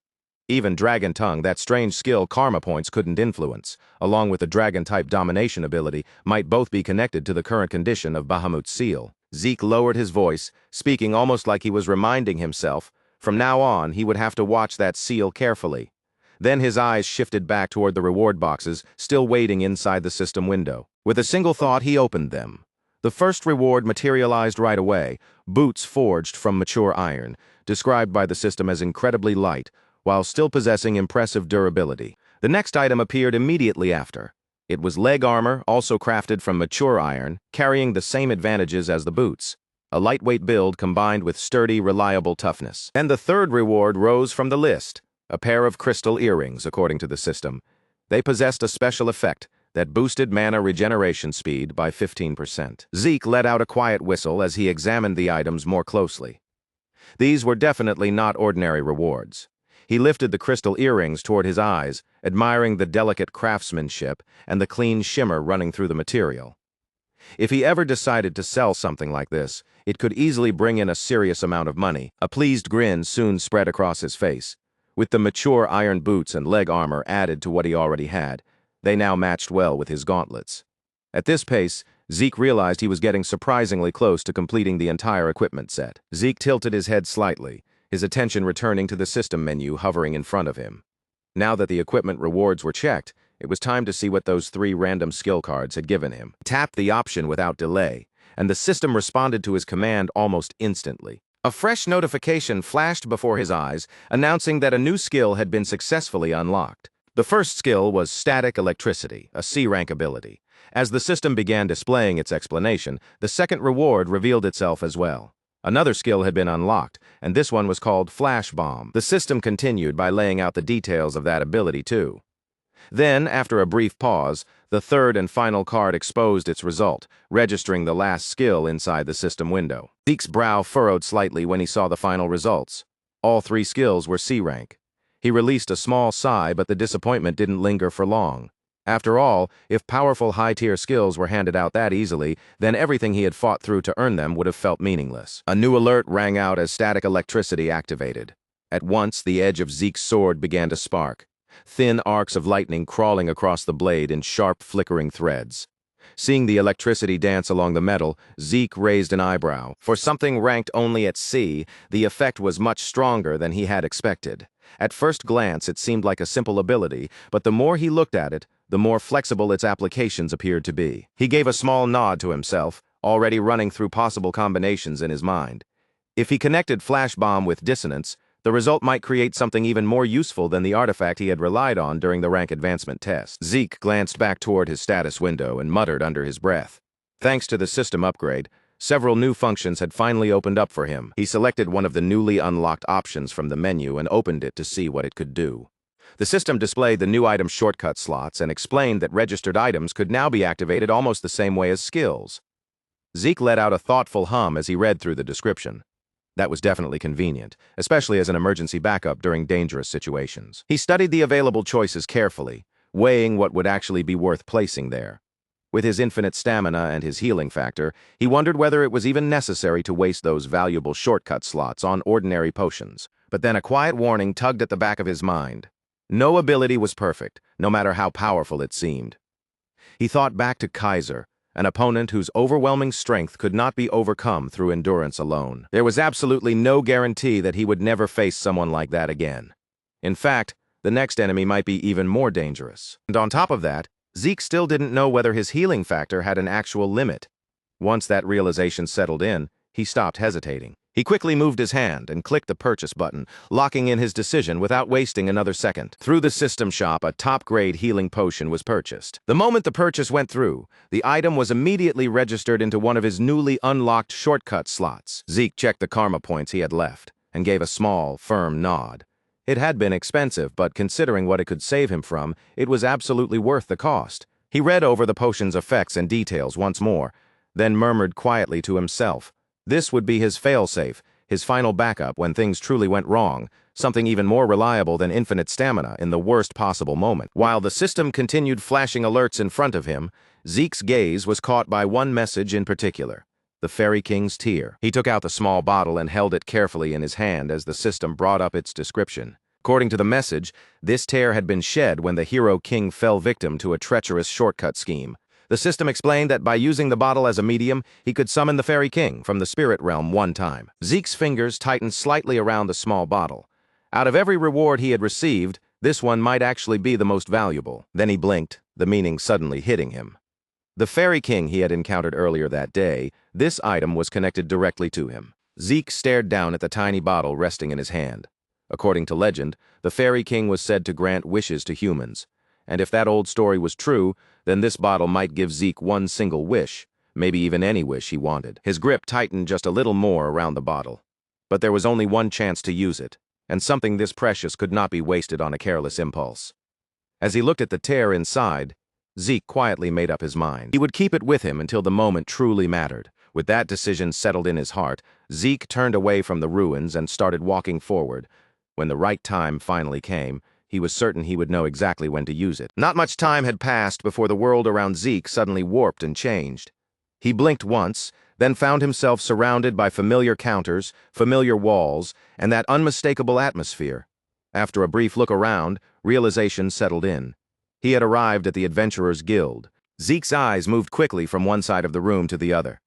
Even Dragon Tongue, that strange skill karma points couldn't influence, along with the dragon-type domination ability, might both be connected to the current condition of Bahamut's seal. Zeke lowered his voice, speaking almost like he was reminding himself, from now on he would have to watch that seal carefully. Then his eyes shifted back toward the reward boxes, still waiting inside the system window. With a single thought, he opened them. The first reward materialized right away, boots forged from mature iron, described by the system as incredibly light, while still possessing impressive durability. The next item appeared immediately after. It was leg armor, also crafted from mature iron, carrying the same advantages as the boots. A lightweight build combined with sturdy, reliable toughness. And the third reward rose from the list, a pair of crystal earrings, according to the system. They possessed a special effect that boosted mana regeneration speed by 15%. Zeke let out a quiet whistle as he examined the items more closely. These were definitely not ordinary rewards. He lifted the crystal earrings toward his eyes, admiring the delicate craftsmanship and the clean shimmer running through the material. If he ever decided to sell something like this, it could easily bring in a serious amount of money. A pleased grin soon spread across his face. With the mature iron boots and leg armor added to what he already had, they now matched well with his gauntlets. At this pace, Zeke realized he was getting surprisingly close to completing the entire equipment set. Zeke tilted his head slightly, his attention returning to the system menu hovering in front of him. Now that the equipment rewards were checked, it was time to see what those 3 random skill cards had given him. He tapped the option without delay, and the system responded to his command almost instantly. A fresh notification flashed before his eyes, announcing that a new skill had been successfully unlocked. The first skill was Static Electricity, a C-rank ability. As the system began displaying its explanation, the second reward revealed itself as well. Another skill had been unlocked, and this one was called Flash Bomb. The system continued by laying out the details of that ability too. Then, after a brief pause, the third and final card exposed its result, registering the last skill inside the system window. Zeke's brow furrowed slightly when he saw the final results. All 3 skills were C-rank. He released a small sigh, but the disappointment didn't linger for long. After all, if powerful high-tier skills were handed out that easily, then everything he had fought through to earn them would have felt meaningless. A new alert rang out as static electricity activated. At once, the edge of Zeke's sword began to spark, thin arcs of lightning crawling across the blade in sharp, flickering threads. Seeing the electricity dance along the metal, Zeke raised an eyebrow. For something ranked only at C, the effect was much stronger than he had expected. At first glance, it seemed like a simple ability, but the more he looked at it, the more flexible its applications appeared to be. He gave a small nod to himself, already running through possible combinations in his mind. If he connected Flash Bomb with Dissonance, the result might create something even more useful than the artifact he had relied on during the rank advancement test. Zeke glanced back toward his status window and muttered under his breath. Thanks to the system upgrade, several new functions had finally opened up for him. He selected one of the newly unlocked options from the menu and opened it to see what it could do. The system displayed the new item shortcut slots and explained that registered items could now be activated almost the same way as skills. Zeke let out a thoughtful hum as he read through the description. That was definitely convenient, especially as an emergency backup during dangerous situations. He studied the available choices carefully, weighing what would actually be worth placing there. With his infinite stamina and his healing factor, he wondered whether it was even necessary to waste those valuable shortcut slots on ordinary potions. But then a quiet warning tugged at the back of his mind. No ability was perfect, no matter how powerful it seemed. He thought back to Kaiser, an opponent whose overwhelming strength could not be overcome through endurance alone. There was absolutely no guarantee that he would never face someone like that again. In fact, the next enemy might be even more dangerous. And on top of that, Zeke still didn't know whether his healing factor had an actual limit. Once that realization settled in, he stopped hesitating. He quickly moved his hand and clicked the purchase button, locking in his decision without wasting another second. Through the system shop, a top-grade healing potion was purchased. The moment the purchase went through, the item was immediately registered into one of his newly unlocked shortcut slots. Zeke checked the karma points he had left and gave a small, firm nod. It had been expensive, but considering what it could save him from, it was absolutely worth the cost. He read over the potion's effects and details once more, then murmured quietly to himself. This would be his failsafe, his final backup when things truly went wrong, something even more reliable than infinite stamina in the worst possible moment. While the system continued flashing alerts in front of him, Zeke's gaze was caught by one message in particular: the Fairy King's tear. He took out the small bottle and held it carefully in his hand as the system brought up its description. According to the message, this tear had been shed when the hero king fell victim to a treacherous shortcut scheme. The system explained that by using the bottle as a medium, he could summon the Fairy King from the spirit realm one time. Zeke's fingers tightened slightly around the small bottle. Out of every reward he had received, this one might actually be the most valuable. Then he blinked, the meaning suddenly hitting him. The Fairy King he had encountered earlier that day, this item was connected directly to him. Zeke stared down at the tiny bottle resting in his hand. According to legend, the Fairy King was said to grant wishes to humans. And if that old story was true, then this bottle might give Zeke one single wish, maybe even any wish he wanted. His grip tightened just a little more around the bottle. But there was only one chance to use it, and something this precious could not be wasted on a careless impulse. As he looked at the tear inside, Zeke quietly made up his mind. He would keep it with him until the moment truly mattered. With that decision settled in his heart, Zeke turned away from the ruins and started walking forward. When the right time finally came, he was certain he would know exactly when to use it. Not much time had passed before the world around Zeke suddenly warped and changed. He blinked once, then found himself surrounded by familiar counters, familiar walls, and that unmistakable atmosphere. After a brief look around, realization settled in. He had arrived at the Adventurers Guild. Zeke's eyes moved quickly from one side of the room to the other,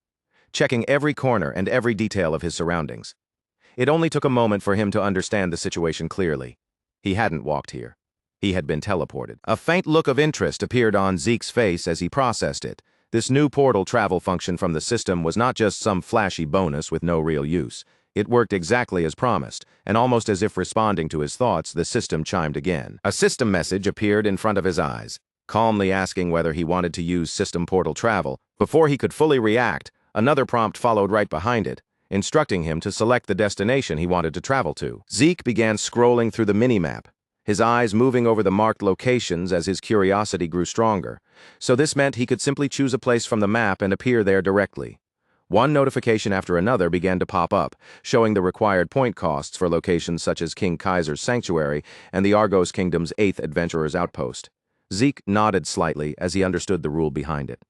checking every corner and every detail of his surroundings. It only took a moment for him to understand the situation clearly. He hadn't walked here. He had been teleported. A faint look of interest appeared on Zeke's face as he processed it. This new portal travel function from the system was not just some flashy bonus with no real use. It worked exactly as promised, and almost as if responding to his thoughts, the system chimed again. A system message appeared in front of his eyes, calmly asking whether he wanted to use system portal travel. Before he could fully react, another prompt followed right behind it, instructing him to select the destination he wanted to travel to. Zeke began scrolling through the minimap, his eyes moving over the marked locations as his curiosity grew stronger. So this meant he could simply choose a place from the map and appear there directly. One notification after another began to pop up, showing the required point costs for locations such as King Kaiser's Sanctuary and the Argos Kingdom's 8th Adventurer's Outpost. Zeke nodded slightly as he understood the rule behind it.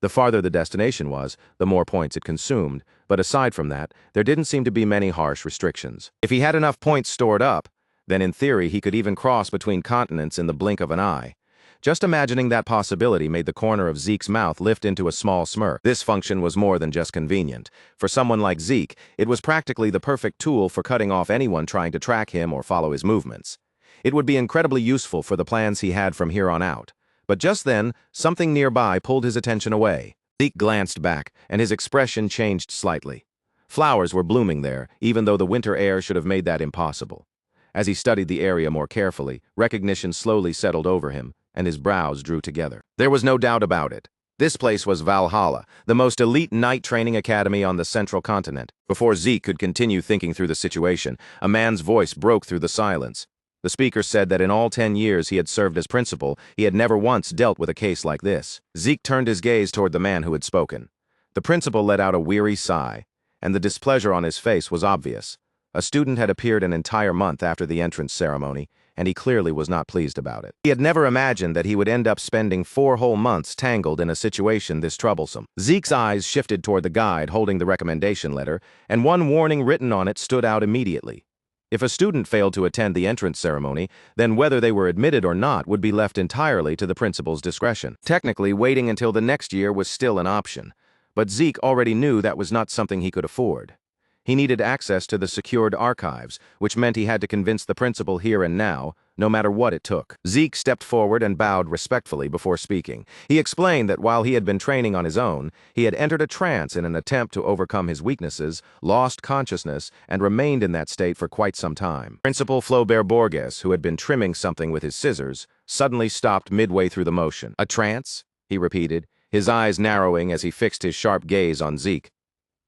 The farther the destination was, the more points it consumed, but aside from that, there didn't seem to be many harsh restrictions. If he had enough points stored up, then in theory he could even cross between continents in the blink of an eye. Just imagining that possibility made the corner of Zeke's mouth lift into a small smirk. This function was more than just convenient. For someone like Zeke, it was practically the perfect tool for cutting off anyone trying to track him or follow his movements. It would be incredibly useful for the plans he had from here on out. But just then, something nearby pulled his attention away. Zeke glanced back, and his expression changed slightly. Flowers were blooming there, even though the winter air should have made that impossible. As he studied the area more carefully, recognition slowly settled over him, and his brows drew together. There was no doubt about it. This place was Valhalla, the most elite knight training academy on the central continent. Before Zeke could continue thinking through the situation, a man's voice broke through the silence. The speaker said that in all 10 years he had served as principal, he had never once dealt with a case like this. Zeke turned his gaze toward the man who had spoken. The principal let out a weary sigh, and the displeasure on his face was obvious. A student had appeared an entire month after the entrance ceremony, and he clearly was not pleased about it. He had never imagined that he would end up spending 4 whole months tangled in a situation this troublesome. Zeke's eyes shifted toward the guide holding the recommendation letter, and one warning written on it stood out immediately. If a student failed to attend the entrance ceremony, then whether they were admitted or not would be left entirely to the principal's discretion. Technically, waiting until the next year was still an option, but Zeke already knew that was not something he could afford. He needed access to the secured archives, which meant he had to convince the principal here and now, no matter what it took. Zeke stepped forward and bowed respectfully before speaking. He explained that while he had been training on his own, he had entered a trance in an attempt to overcome his weaknesses, lost consciousness, and remained in that state for quite some time. Principal Flaubert Borges, who had been trimming something with his scissors, suddenly stopped midway through the motion. "A trance?" he repeated, his eyes narrowing as he fixed his sharp gaze on Zeke.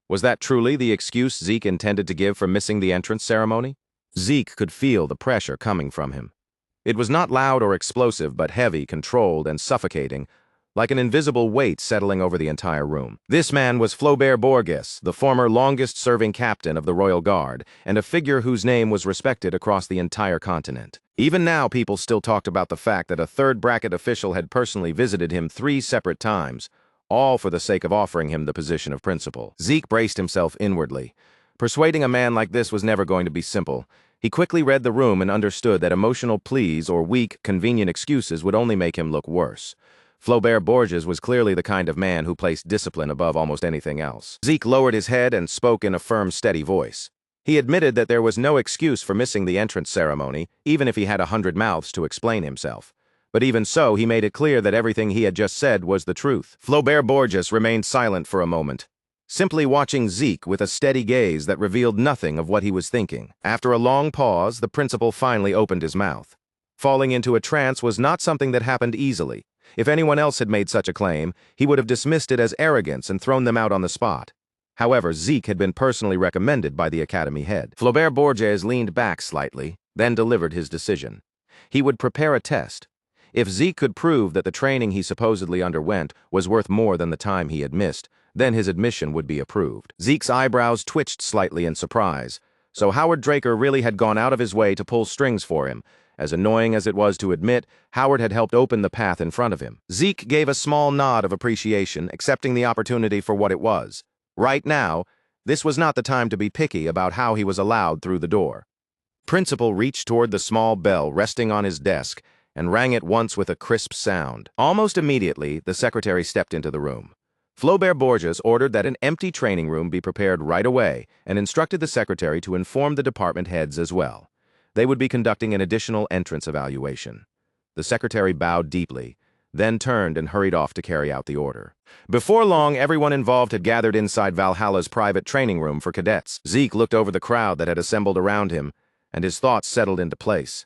Was that truly the excuse Zeke intended to give for missing the entrance ceremony? Zeke could feel the pressure coming from him. It was not loud or explosive, but heavy, controlled, and suffocating, like an invisible weight settling over the entire room. This man was Flaubert Borges, the former longest-serving captain of the Royal Guard, and a figure whose name was respected across the entire continent. Even now, people still talked about the fact that a third-bracket official had personally visited him 3 separate times, all for the sake of offering him the position of principal. Zeke braced himself inwardly. Persuading a man like this was never going to be simple. He quickly read the room and understood that emotional pleas or weak, convenient excuses would only make him look worse. Flaubert Borges was clearly the kind of man who placed discipline above almost anything else. Zeke lowered his head and spoke in a firm, steady voice. He admitted that there was no excuse for missing the entrance ceremony, even if he had 100 mouths to explain himself. But even so, he made it clear that everything he had just said was the truth. Flaubert Borges remained silent for a moment, simply watching Zeke with a steady gaze that revealed nothing of what he was thinking. After a long pause, the principal finally opened his mouth. Falling into a trance was not something that happened easily. If anyone else had made such a claim, he would have dismissed it as arrogance and thrown them out on the spot. However, Zeke had been personally recommended by the academy head. Flaubert Borges leaned back slightly, then delivered his decision. He would prepare a test. If Zeke could prove that the training he supposedly underwent was worth more than the time he had missed, then his admission would be approved. Zeke's eyebrows twitched slightly in surprise. So Howard Draker really had gone out of his way to pull strings for him. As annoying as it was to admit, Howard had helped open the path in front of him. Zeke gave a small nod of appreciation, accepting the opportunity for what it was. Right now, this was not the time to be picky about how he was allowed through the door. Principal reached toward the small bell resting on his desk and rang it once with a crisp sound. Almost immediately, the secretary stepped into the room. Flaubert Borges ordered that an empty training room be prepared right away and instructed the secretary to inform the department heads as well. They would be conducting an additional entrance evaluation. The secretary bowed deeply, then turned and hurried off to carry out the order. Before long, everyone involved had gathered inside Valhalla's private training room for cadets. Zeke looked over the crowd that had assembled around him, and his thoughts settled into place.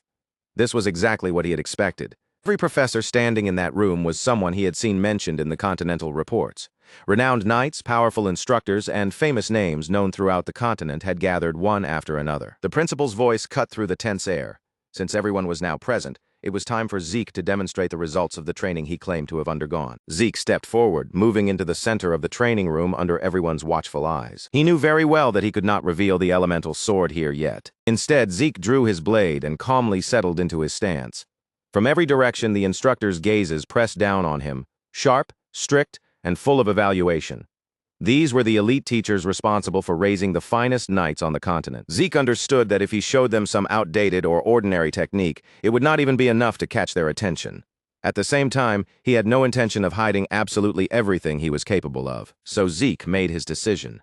This was exactly what he had expected. Every professor standing in that room was someone he had seen mentioned in the Continental reports. Renowned knights, powerful instructors, and famous names known throughout the continent had gathered one after another. The principal's voice cut through the tense air. Since everyone was now present, it was time for Zeke to demonstrate the results of the training he claimed to have undergone. Zeke stepped forward, moving into the center of the training room under everyone's watchful eyes. He knew very well that he could not reveal the elemental sword here yet. Instead, Zeke drew his blade and calmly settled into his stance. From every direction, the instructor's gazes pressed down on him, sharp, strict, and full of evaluation. These were the elite teachers responsible for raising the finest knights on the continent. Zeke understood that if he showed them some outdated or ordinary technique, it would not even be enough to catch their attention. At the same time, he had no intention of hiding absolutely everything he was capable of, so Zeke made his decision.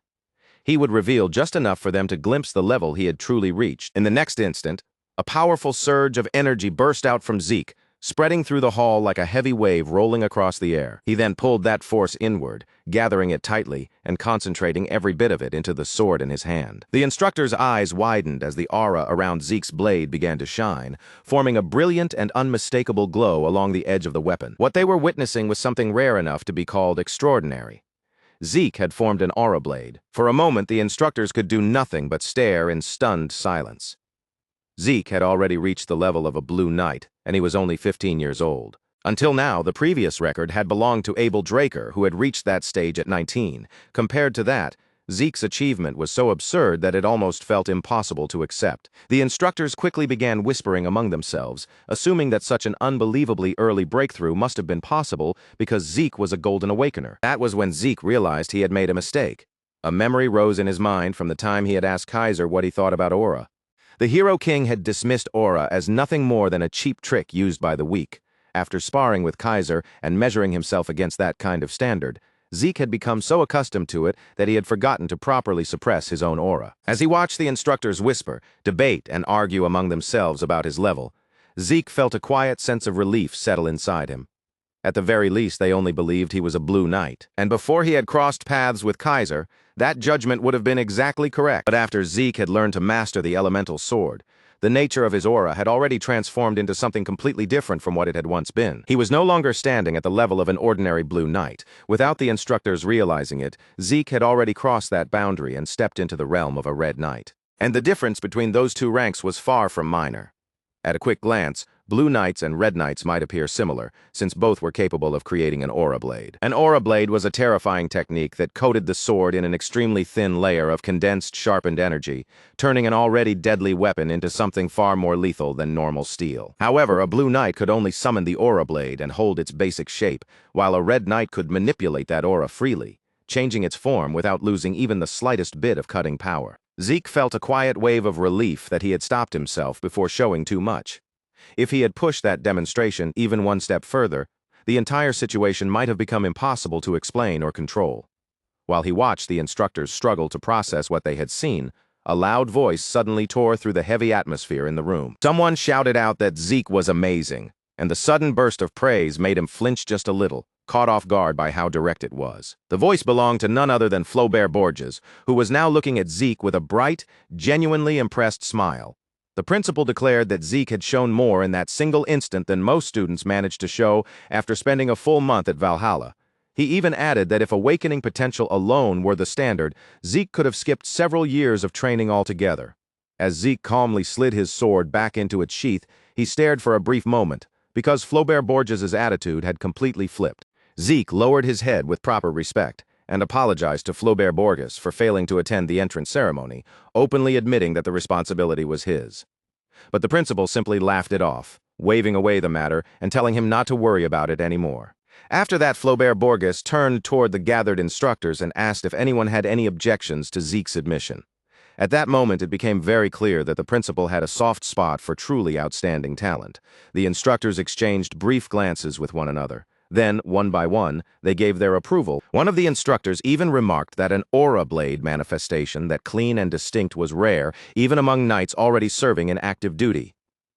He would reveal just enough for them to glimpse the level he had truly reached. In the next instant, a powerful surge of energy burst out from Zeke, spreading through the hall like a heavy wave rolling across the air. He then pulled that force inward, gathering it tightly and concentrating every bit of it into the sword in his hand. The instructor's eyes widened as the aura around Zeke's blade began to shine, forming a brilliant and unmistakable glow along the edge of the weapon. What they were witnessing was something rare enough to be called extraordinary. Zeke had formed an aura blade. For a moment, the instructors could do nothing but stare in stunned silence. Zeke had already reached the level of a Blue Knight, and he was only 15 years old. Until now, the previous record had belonged to Abel Draker, who had reached that stage at 19. Compared to that, Zeke's achievement was so absurd that it almost felt impossible to accept. The instructors quickly began whispering among themselves, assuming that such an unbelievably early breakthrough must have been possible because Zeke was a Golden Awakener. That was when Zeke realized he had made a mistake. A memory rose in his mind from the time he had asked Kaiser what he thought about Aura. The Hero King had dismissed Aura as nothing more than a cheap trick used by the weak. After sparring with Kaiser and measuring himself against that kind of standard, Zeke had become so accustomed to it that he had forgotten to properly suppress his own aura. As he watched the instructors whisper, debate, and argue among themselves about his level, Zeke felt a quiet sense of relief settle inside him. At the very least, they only believed he was a Blue Knight. And before he had crossed paths with Kaiser, that judgment would have been exactly correct. But after Zeke had learned to master the elemental sword, the nature of his aura had already transformed into something completely different from what it had once been. He was no longer standing at the level of an ordinary Blue Knight. Without the instructors realizing it, Zeke had already crossed that boundary and stepped into the realm of a Red Knight. And the difference between those two ranks was far from minor. At a quick glance, Blue Knights and Red Knights might appear similar, since both were capable of creating an aura blade. An aura blade was a terrifying technique that coated the sword in an extremely thin layer of condensed, sharpened energy, turning an already deadly weapon into something far more lethal than normal steel. However, a Blue Knight could only summon the aura blade and hold its basic shape, while a Red Knight could manipulate that aura freely, changing its form without losing even the slightest bit of cutting power. Zeke felt a quiet wave of relief that he had stopped himself before showing too much. If he had pushed that demonstration even one step further, the entire situation might have become impossible to explain or control. While he watched the instructors struggle to process what they had seen, a loud voice suddenly tore through the heavy atmosphere in the room. Someone shouted out that Zeke was amazing, and the sudden burst of praise made him flinch just a little, caught off guard by how direct it was. The voice belonged to none other than Flaubert Borges, who was now looking at Zeke with a bright, genuinely impressed smile. The principal declared that Zeke had shown more in that single instant than most students managed to show after spending a full month at Valhalla. He even added that if awakening potential alone were the standard, Zeke could have skipped several years of training altogether. As Zeke calmly slid his sword back into its sheath, he stared for a brief moment, because Flaubert Borges's attitude had completely flipped. Zeke lowered his head with proper respect and apologized to Flaubert Borges for failing to attend the entrance ceremony, openly admitting that the responsibility was his. But the principal simply laughed it off, waving away the matter and telling him not to worry about it anymore. After that, Flaubert Borges turned toward the gathered instructors and asked if anyone had any objections to Zeke's admission. At that moment, it became very clear that the principal had a soft spot for truly outstanding talent. The instructors exchanged brief glances with one another. Then, one by one, they gave their approval. One of the instructors even remarked that an aura blade manifestation that clean and distinct was rare, even among knights already serving in active duty.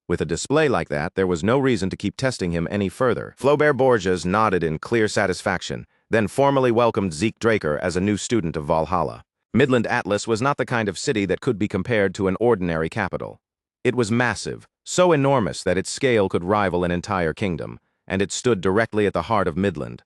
With a display like that, there was no reason to keep testing him any further. Flaubert Borges nodded in clear satisfaction, then formally welcomed Zeke Draker as a new student of Valhalla. Midland Atlas was not the kind of city that could be compared to an ordinary capital. It was massive, so enormous that its scale could rival an entire kingdom, and it stood directly at the heart of Midland.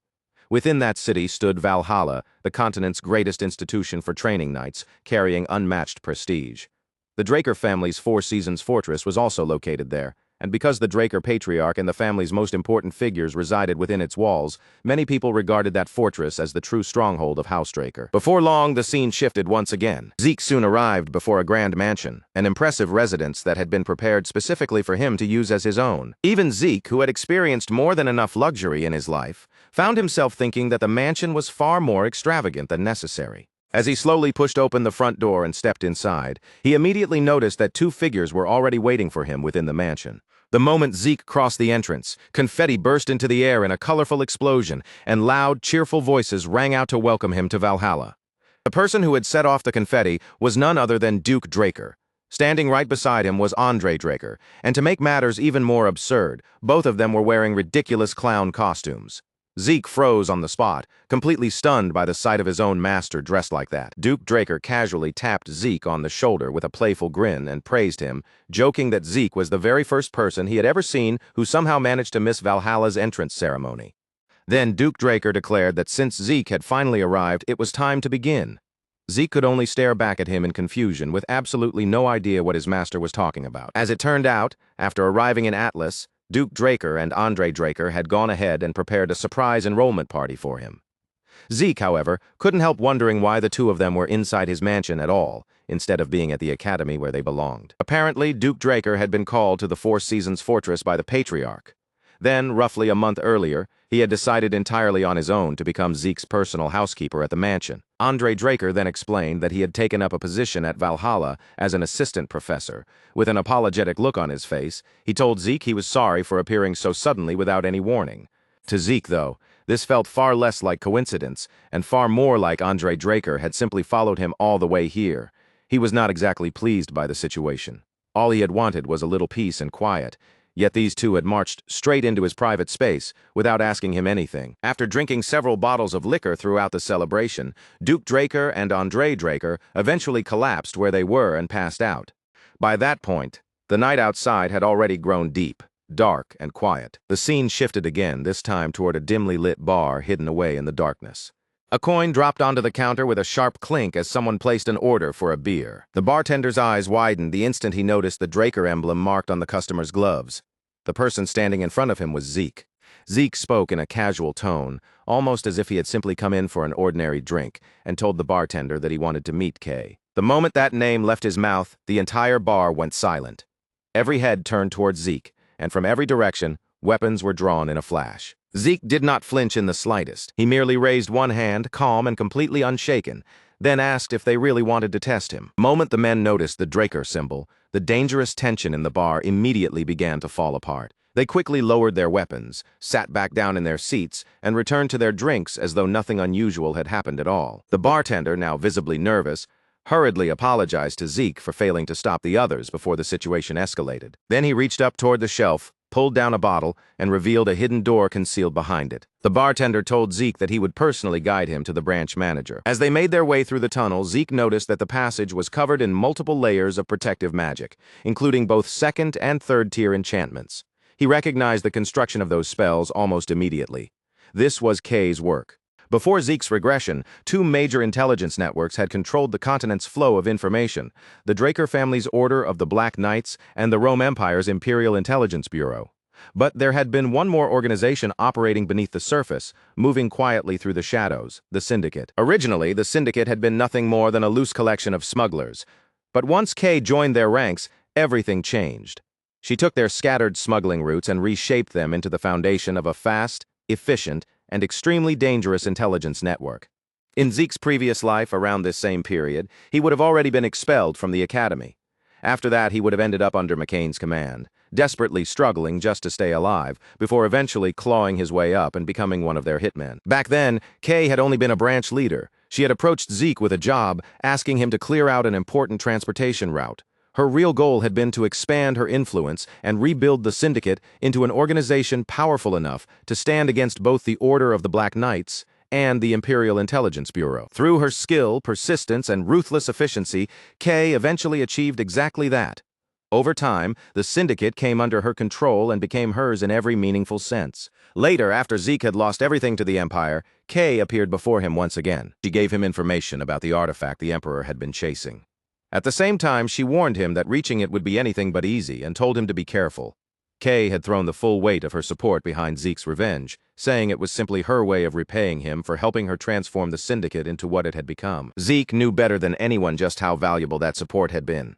Within that city stood Valhalla, the continent's greatest institution for training knights, carrying unmatched prestige. The Draker family's Four Seasons fortress was also located there, and because the Draker patriarch and the family's most important figures resided within its walls, many people regarded that fortress as the true stronghold of House Draker. Before long, the scene shifted once again. Zeke soon arrived before a grand mansion, an impressive residence that had been prepared specifically for him to use as his own. Even Zeke, who had experienced more than enough luxury in his life, found himself thinking that the mansion was far more extravagant than necessary. As he slowly pushed open the front door and stepped inside, he immediately noticed that two figures were already waiting for him within the mansion. The moment Zeke crossed the entrance, confetti burst into the air in a colorful explosion, and loud, cheerful voices rang out to welcome him to Valhalla. The person who had set off the confetti was none other than Duke Draker. Standing right beside him was Andre Draker, and to make matters even more absurd, both of them were wearing ridiculous clown costumes. Zeke froze on the spot, completely stunned by the sight of his own master dressed like that. Duke Draker casually tapped Zeke on the shoulder with a playful grin and praised him, joking that Zeke was the very first person he had ever seen who somehow managed to miss Valhalla's entrance ceremony. Then Duke Draker declared that since Zeke had finally arrived, it was time to begin. Zeke could only stare back at him in confusion, with absolutely no idea what his master was talking about. As it turned out, after arriving in Atlas, Duke Draker and Andre Draker had gone ahead and prepared a surprise enrollment party for him. Zeke, however, couldn't help wondering why the two of them were inside his mansion at all, instead of being at the academy where they belonged. Apparently, Duke Draker had been called to the Four Seasons Fortress by the Patriarch. Then, roughly a month earlier, he had decided entirely on his own to become Zeke's personal housekeeper at the mansion. Andre Draker then explained that he had taken up a position at Valhalla as an assistant professor. With an apologetic look on his face, he told Zeke he was sorry for appearing so suddenly without any warning. To Zeke, though, this felt far less like coincidence, and far more like Andre Draker had simply followed him all the way here. He was not exactly pleased by the situation. All he had wanted was a little peace and quiet, yet these two had marched straight into his private space without asking him anything. After drinking several bottles of liquor throughout the celebration, Duke Draker and Andre Draker eventually collapsed where they were and passed out. By that point, the night outside had already grown deep, dark, and quiet. The scene shifted again, this time toward a dimly lit bar hidden away in the darkness. A coin dropped onto the counter with a sharp clink as someone placed an order for a beer. The bartender's eyes widened the instant he noticed the Draker emblem marked on the customer's gloves. The person standing in front of him was Zeke. Zeke spoke in a casual tone, almost as if he had simply come in for an ordinary drink, and told the bartender that he wanted to meet Kay. The moment that name left his mouth, the entire bar went silent. Every head turned towards Zeke, and from every direction, weapons were drawn in a flash. Zeke did not flinch in the slightest. He merely raised one hand, calm and completely unshaken, then asked if they really wanted to test him. The moment the men noticed the Draker symbol, the dangerous tension in the bar immediately began to fall apart. They quickly lowered their weapons, sat back down in their seats, and returned to their drinks as though nothing unusual had happened at all. The bartender, now visibly nervous, hurriedly apologized to Zeke for failing to stop the others before the situation escalated. Then he reached up toward the shelf, pulled down a bottle, and revealed a hidden door concealed behind it. The bartender told Zeke that he would personally guide him to the branch manager. As they made their way through the tunnel, Zeke noticed that the passage was covered in multiple layers of protective magic, including both second and third-tier enchantments. He recognized the construction of those spells almost immediately. This was Kay's work. Before Zeke's regression, two major intelligence networks had controlled the continent's flow of information: the Draker family's Order of the Black Knights and the Rome Empire's Imperial Intelligence Bureau. But there had been one more organization operating beneath the surface, moving quietly through the shadows: the Syndicate. Originally, the Syndicate had been nothing more than a loose collection of smugglers. But once Kay joined their ranks, everything changed. She took their scattered smuggling routes and reshaped them into the foundation of a fast, efficient, and extremely dangerous intelligence network. In Zeke's previous life, around this same period, he would have already been expelled from the academy. After that, he would have ended up under McCain's command, desperately struggling just to stay alive, before eventually clawing his way up and becoming one of their hitmen. Back then, Kay had only been a branch leader. She had approached Zeke with a job, asking him to clear out an important transportation route. Her real goal had been to expand her influence and rebuild the Syndicate into an organization powerful enough to stand against both the Order of the Black Knights and the Imperial Intelligence Bureau. Through her skill, persistence, and ruthless efficiency, Kay eventually achieved exactly that. Over time, the Syndicate came under her control and became hers in every meaningful sense. Later, after Zeke had lost everything to the Empire, Kay appeared before him once again. She gave him information about the artifact the Emperor had been chasing. At the same time, she warned him that reaching it would be anything but easy and told him to be careful. Kay had thrown the full weight of her support behind Zeke's revenge, saying it was simply her way of repaying him for helping her transform the Syndicate into what it had become. Zeke knew better than anyone just how valuable that support had been.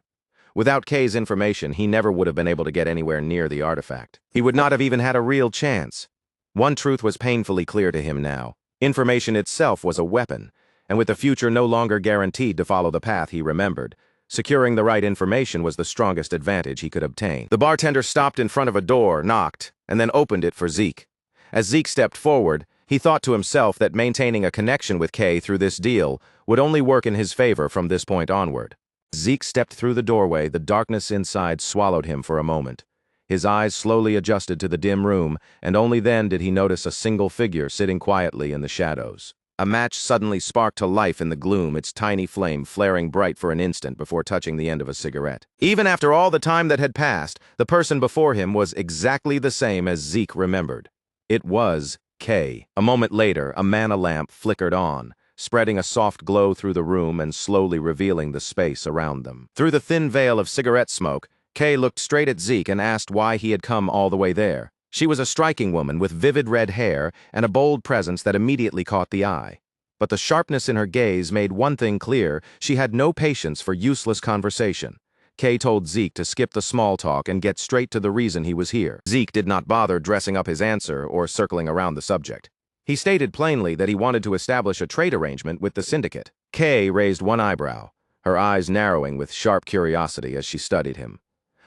Without Kay's information, he never would have been able to get anywhere near the artifact. He would not have even had a real chance. One truth was painfully clear to him now. Information itself was a weapon, and with the future no longer guaranteed to follow the path he remembered, securing the right information was the strongest advantage he could obtain. The bartender stopped in front of a door, knocked, and then opened it for Zeke. As Zeke stepped forward, he thought to himself that maintaining a connection with Kay through this deal would only work in his favor from this point onward. Zeke stepped through the doorway. The darkness inside swallowed him for a moment. His eyes slowly adjusted to the dim room, and only then did he notice a single figure sitting quietly in the shadows. A match suddenly sparked to life in the gloom, its tiny flame flaring bright for an instant before touching the end of a cigarette. Even after all the time that had passed, the person before him was exactly the same as Zeke remembered. It was Kay. A moment later, a mana lamp flickered on, spreading a soft glow through the room and slowly revealing the space around them. Through the thin veil of cigarette smoke, Kay looked straight at Zeke and asked why he had come all the way there. She was a striking woman with vivid red hair and a bold presence that immediately caught the eye. But the sharpness in her gaze made one thing clear: she had no patience for useless conversation. Kay told Zeke to skip the small talk and get straight to the reason he was here. Zeke did not bother dressing up his answer or circling around the subject. He stated plainly that he wanted to establish a trade arrangement with the syndicate. Kay raised one eyebrow, her eyes narrowing with sharp curiosity as she studied him.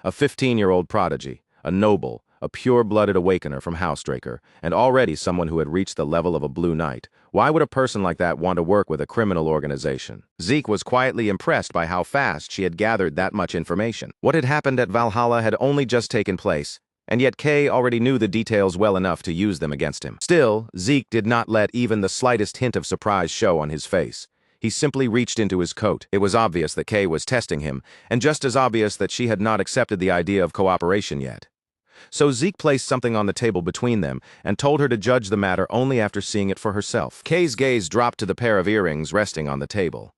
A 15-year-old prodigy, a noble, a pure-blooded awakener from House Draker, and already someone who had reached the level of a Blue Knight. Why would a person like that want to work with a criminal organization? Zeke was quietly impressed by how fast she had gathered that much information. What had happened at Valhalla had only just taken place, and yet Kay already knew the details well enough to use them against him. Still, Zeke did not let even the slightest hint of surprise show on his face. He simply reached into his coat. It was obvious that Kay was testing him, and just as obvious that she had not accepted the idea of cooperation yet. So Zeke placed something on the table between them and told her to judge the matter only after seeing it for herself. Kay's gaze dropped to the pair of earrings resting on the table.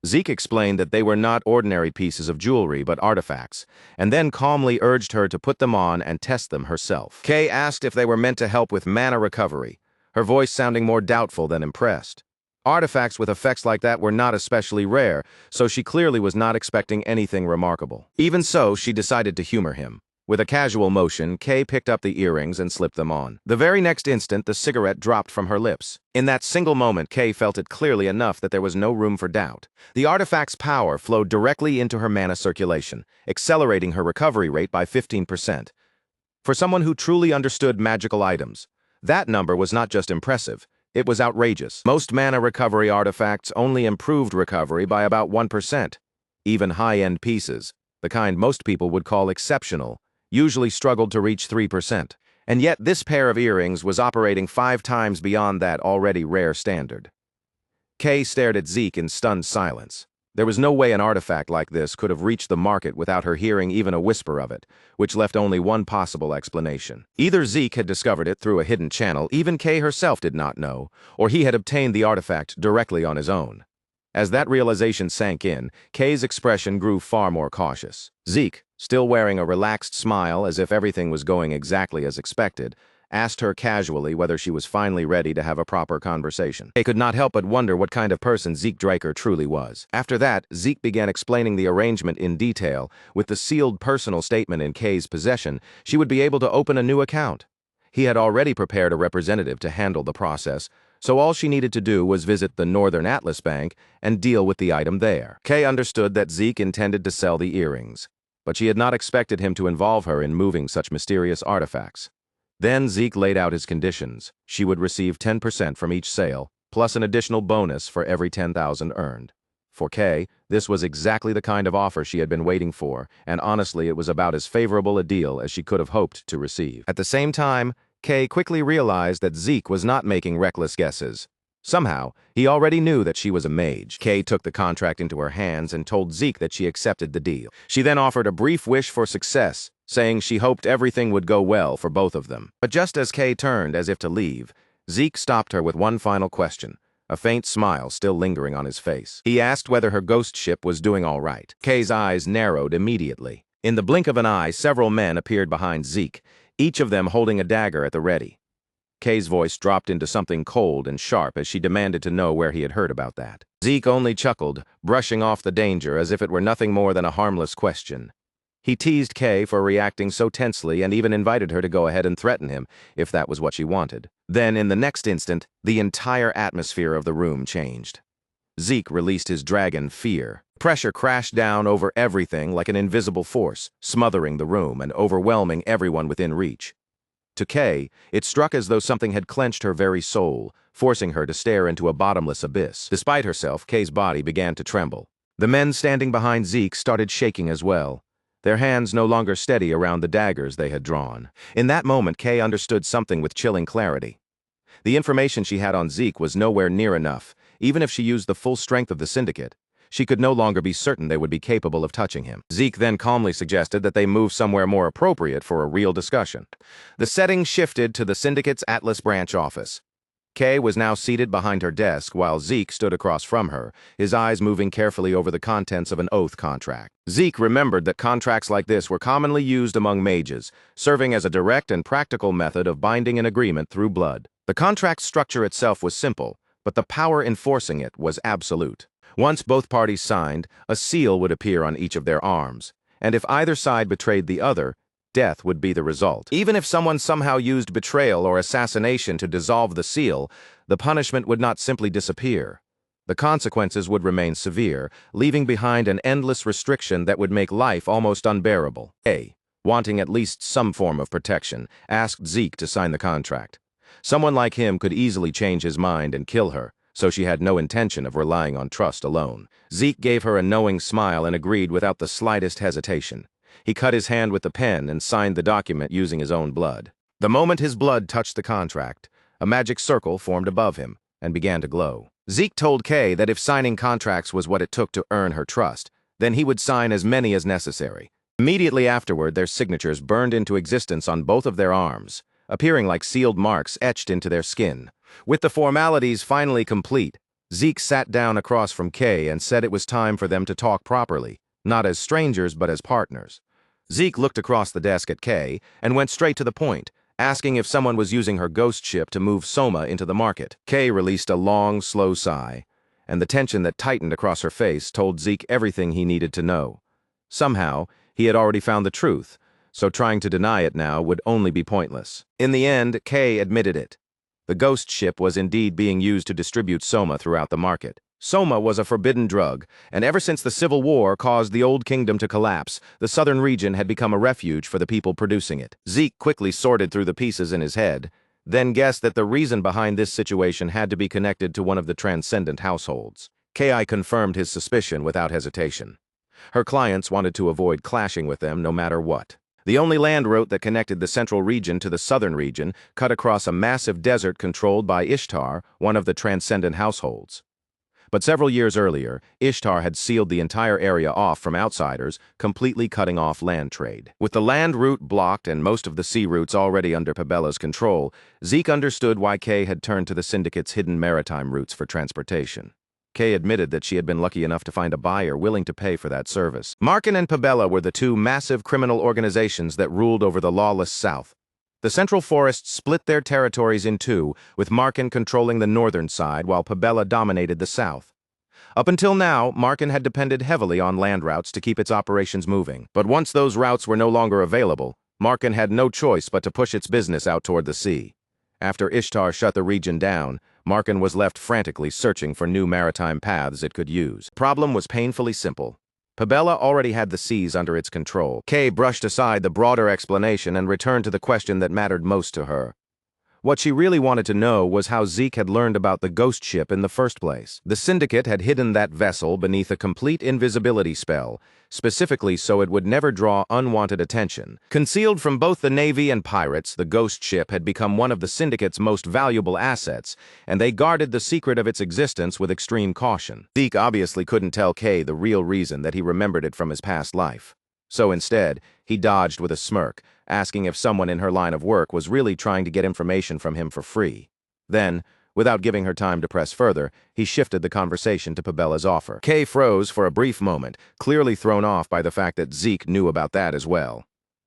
Zeke explained that they were not ordinary pieces of jewelry but artifacts, and then calmly urged her to put them on and test them herself. Kay asked if they were meant to help with mana recovery, her voice sounding more doubtful than impressed. Artifacts with effects like that were not especially rare, so she clearly was not expecting anything remarkable. Even so, she decided to humor him. With a casual motion, Kay picked up the earrings and slipped them on. The very next instant, the cigarette dropped from her lips. In that single moment, Kay felt it clearly enough that there was no room for doubt. The artifact's power flowed directly into her mana circulation, accelerating her recovery rate by 15%. For someone who truly understood magical items, that number was not just impressive, it was outrageous. Most mana recovery artifacts only improved recovery by about 1%. Even high-end pieces, the kind most people would call exceptional, usually struggled to reach 3%. And yet this pair of earrings was operating 5 times beyond that already rare standard. Kay stared at Zeke in stunned silence. There was no way an artifact like this could have reached the market without her hearing even a whisper of it, which left only one possible explanation. Either Zeke had discovered it through a hidden channel even Kay herself did not know, or he had obtained the artifact directly on his own. As that realization sank in, Kay's expression grew far more cautious. Zeke, still wearing a relaxed smile as if everything was going exactly as expected, asked her casually whether she was finally ready to have a proper conversation. Kay could not help but wonder what kind of person Zeke Draker truly was. After that, Zeke began explaining the arrangement in detail. With the sealed personal statement in Kay's possession, she would be able to open a new account. He had already prepared a representative to handle the process, so all she needed to do was visit the Northern Atlas Bank and deal with the item there. Kay understood that Zeke intended to sell the earrings, but she had not expected him to involve her in moving such mysterious artifacts. Then Zeke laid out his conditions. She would receive 10% from each sale, plus an additional bonus for every 10,000 earned. For Kay, this was exactly the kind of offer she had been waiting for, and honestly it was about as favorable a deal as she could have hoped to receive. At the same time, Kay quickly realized that Zeke was not making reckless guesses. Somehow, he already knew that she was a mage. Kay took the contract into her hands and told Zeke that she accepted the deal. She then offered a brief wish for success, saying she hoped everything would go well for both of them. But just as Kay turned as if to leave, Zeke stopped her with one final question, a faint smile still lingering on his face. He asked whether her ghost ship was doing all right. Kay's eyes narrowed immediately. In the blink of an eye, several men appeared behind Zeke, each of them holding a dagger at the ready. Kay's voice dropped into something cold and sharp as she demanded to know where he had heard about that. Zeke only chuckled, brushing off the danger as if it were nothing more than a harmless question. He teased Kay for reacting so tensely and even invited her to go ahead and threaten him, if that was what she wanted. Then, in the next instant, the entire atmosphere of the room changed. Zeke released his dragon, Fear. Pressure crashed down over everything like an invisible force, smothering the room and overwhelming everyone within reach. To Kay, it struck as though something had clenched her very soul, forcing her to stare into a bottomless abyss. Despite herself, Kay's body began to tremble. The men standing behind Zeke started shaking as well, their hands no longer steady around the daggers they had drawn. In that moment, Kay understood something with chilling clarity. The information she had on Zeke was nowhere near enough. Even if she used the full strength of the syndicate, she could no longer be certain they would be capable of touching him. Zeke then calmly suggested that they move somewhere more appropriate for a real discussion. The setting shifted to the syndicate's Atlas branch office. Kay was now seated behind her desk while Zeke stood across from her, his eyes moving carefully over the contents of an oath contract. Zeke remembered that contracts like this were commonly used among mages, serving as a direct and practical method of binding an agreement through blood. The contract structure itself was simple, but the power enforcing it was absolute. Once both parties signed, a seal would appear on each of their arms, and if either side betrayed the other, death would be the result. Even if someone somehow used betrayal or assassination to dissolve the seal, the punishment would not simply disappear. The consequences would remain severe, leaving behind an endless restriction that would make life almost unbearable. Kay, wanting at least some form of protection, asked Zeke to sign the contract. Someone like him could easily change his mind and kill her, so she had no intention of relying on trust alone. Zeke gave her a knowing smile and agreed without the slightest hesitation. He cut his hand with the pen and signed the document using his own blood. The moment his blood touched the contract, a magic circle formed above him and began to glow. Zeke told Kay that if signing contracts was what it took to earn her trust, then he would sign as many as necessary. Immediately afterward, their signatures burned into existence on both of their arms, appearing like sealed marks etched into their skin. With the formalities finally complete, Zeke sat down across from Kay and said it was time for them to talk properly, not as strangers but as partners. Zeke looked across the desk at Kay and went straight to the point, asking if someone was using her ghost ship to move Soma into the market. Kay released a long, slow sigh, and the tension that tightened across her face told Zeke everything he needed to know. Somehow, he had already found the truth, so trying to deny it now would only be pointless. In the end, Kay admitted it. The ghost ship was indeed being used to distribute Soma throughout the market. Soma was a forbidden drug, and ever since the Civil War caused the Old Kingdom to collapse, the southern region had become a refuge for the people producing it. Zeke quickly sorted through the pieces in his head, then guessed that the reason behind this situation had to be connected to one of the transcendent households. Ki confirmed his suspicion without hesitation. Her clients wanted to avoid clashing with them no matter what. The only land route that connected the central region to the southern region cut across a massive desert controlled by Ishtar, one of the transcendent households. But several years earlier, Ishtar had sealed the entire area off from outsiders, completely cutting off land trade. With the land route blocked and most of the sea routes already under Pabella's control, Zeke understood why Kay had turned to the syndicate's hidden maritime routes for transportation. Kay admitted that she had been lucky enough to find a buyer willing to pay for that service. Markin and Pabella were the two massive criminal organizations that ruled over the lawless South. The Central Forest split their territories in two, with Markin controlling the northern side while Pabella dominated the south. Up until now, Markin had depended heavily on land routes to keep its operations moving. But once those routes were no longer available, Markin had no choice but to push its business out toward the sea. After Ishtar shut the region down, Markin was left frantically searching for new maritime paths it could use. The problem was painfully simple. Pabella already had the seas under its control. Kay brushed aside the broader explanation and returned to the question that mattered most to her. What she really wanted to know was how Zeke had learned about the ghost ship in the first place. The Syndicate had hidden that vessel beneath a complete invisibility spell, specifically so it would never draw unwanted attention. Concealed from both the Navy and pirates, the ghost ship had become one of the Syndicate's most valuable assets, and they guarded the secret of its existence with extreme caution. Zeke obviously couldn't tell Kay the real reason that he remembered it from his past life. So instead, he dodged with a smirk, asking if someone in her line of work was really trying to get information from him for free. Then, without giving her time to press further, he shifted the conversation to Pabella's offer. Kay froze for a brief moment, clearly thrown off by the fact that Zeke knew about that as well.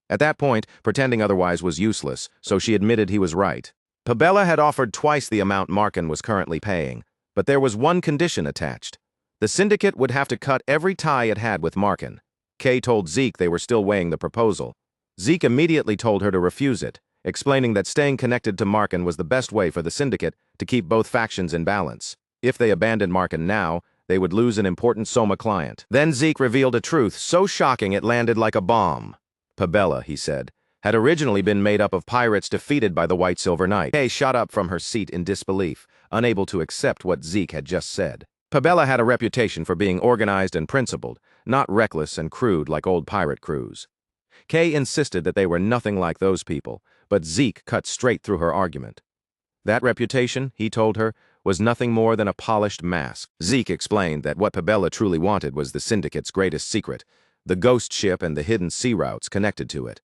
At that point, pretending otherwise was useless, so she admitted he was right. Pabella had offered twice the amount Markin was currently paying, but there was one condition attached. The Syndicate would have to cut every tie it had with Markin. Kay told Zeke they were still weighing the proposal. Zeke immediately told her to refuse it, explaining that staying connected to Markin was the best way for the Syndicate to keep both factions in balance. If they abandoned Markin now, they would lose an important Soma client. Then Zeke revealed a truth so shocking it landed like a bomb. Pabella, he said, had originally been made up of pirates defeated by the White Silver Knight. Kay shot up from her seat in disbelief, unable to accept what Zeke had just said. Pabella had a reputation for being organized and principled, not reckless and crude like old pirate crews. Kay insisted that they were nothing like those people, but Zeke cut straight through her argument. That reputation, he told her, was nothing more than a polished mask. Zeke explained that what Pabella truly wanted was the Syndicate's greatest secret, the ghost ship and the hidden sea routes connected to it.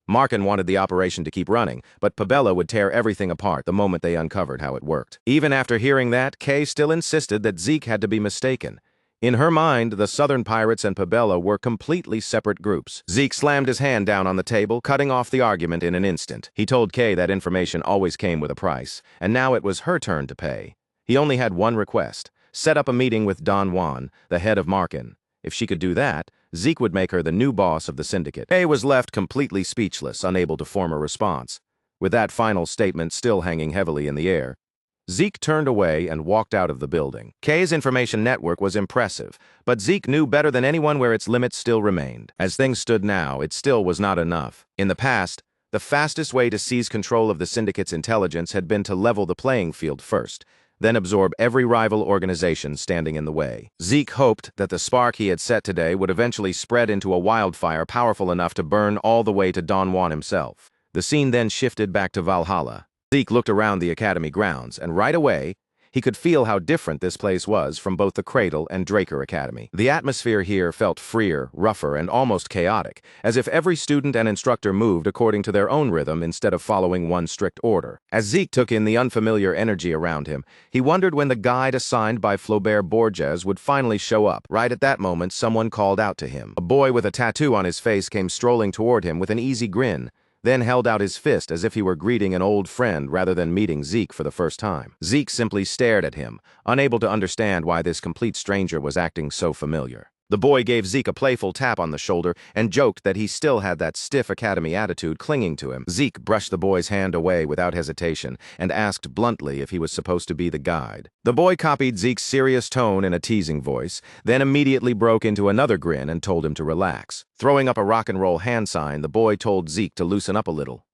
Markin wanted the operation to keep running, but Pabella would tear everything apart the moment they uncovered how it worked. Even after hearing that, Kay still insisted that Zeke had to be mistaken. In her mind, the Southern Pirates and Pabella were completely separate groups. Zeke slammed his hand down on the table, cutting off the argument in an instant. He told Kay that information always came with a price, and now it was her turn to pay. He only had one request: set up a meeting with Don Juan, the head of Markin. If she could do that, Zeke would make her the new boss of the syndicate. Kay was left completely speechless, unable to form a response. With that final statement still hanging heavily in the air, Zeke turned away and walked out of the building. Kay's information network was impressive, but Zeke knew better than anyone where its limits still remained. As things stood now, it still was not enough. In the past, the fastest way to seize control of the syndicate's intelligence had been to level the playing field first, then absorb every rival organization standing in the way. Zeke hoped that the spark he had set today would eventually spread into a wildfire powerful enough to burn all the way to Don Juan himself. The scene then shifted back to Valhalla. Zeke looked around the academy grounds, and right away, he could feel how different this place was from both the Cradle and Draker Academy. The atmosphere here felt freer, rougher, and almost chaotic, as if every student and instructor moved according to their own rhythm instead of following one strict order. As Zeke took in the unfamiliar energy around him, he wondered when the guide assigned by Flaubert Borges would finally show up. Right at that moment, someone called out to him. A boy with a tattoo on his face came strolling toward him with an easy grin, then held out his fist as if he were greeting an old friend rather than meeting Zeke for the first time. Zeke simply stared at him, unable to understand why this complete stranger was acting so familiar. The boy gave Zeke a playful tap on the shoulder and joked that he still had that stiff academy attitude clinging to him. Zeke brushed the boy's hand away without hesitation and asked bluntly if he was supposed to be the guide. The boy copied Zeke's serious tone in a teasing voice, then immediately broke into another grin and told him to relax. Throwing up a rock and roll hand sign, the boy told Zeke to loosen up a little.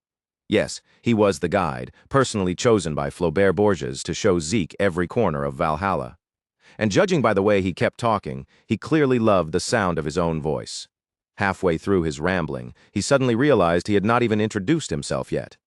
Yes, he was the guide, personally chosen by Flaubert Borges to show Zeke every corner of Valhalla. And judging by the way he kept talking, he clearly loved the sound of his own voice. Halfway through his rambling, he suddenly realized he had not even introduced himself yet.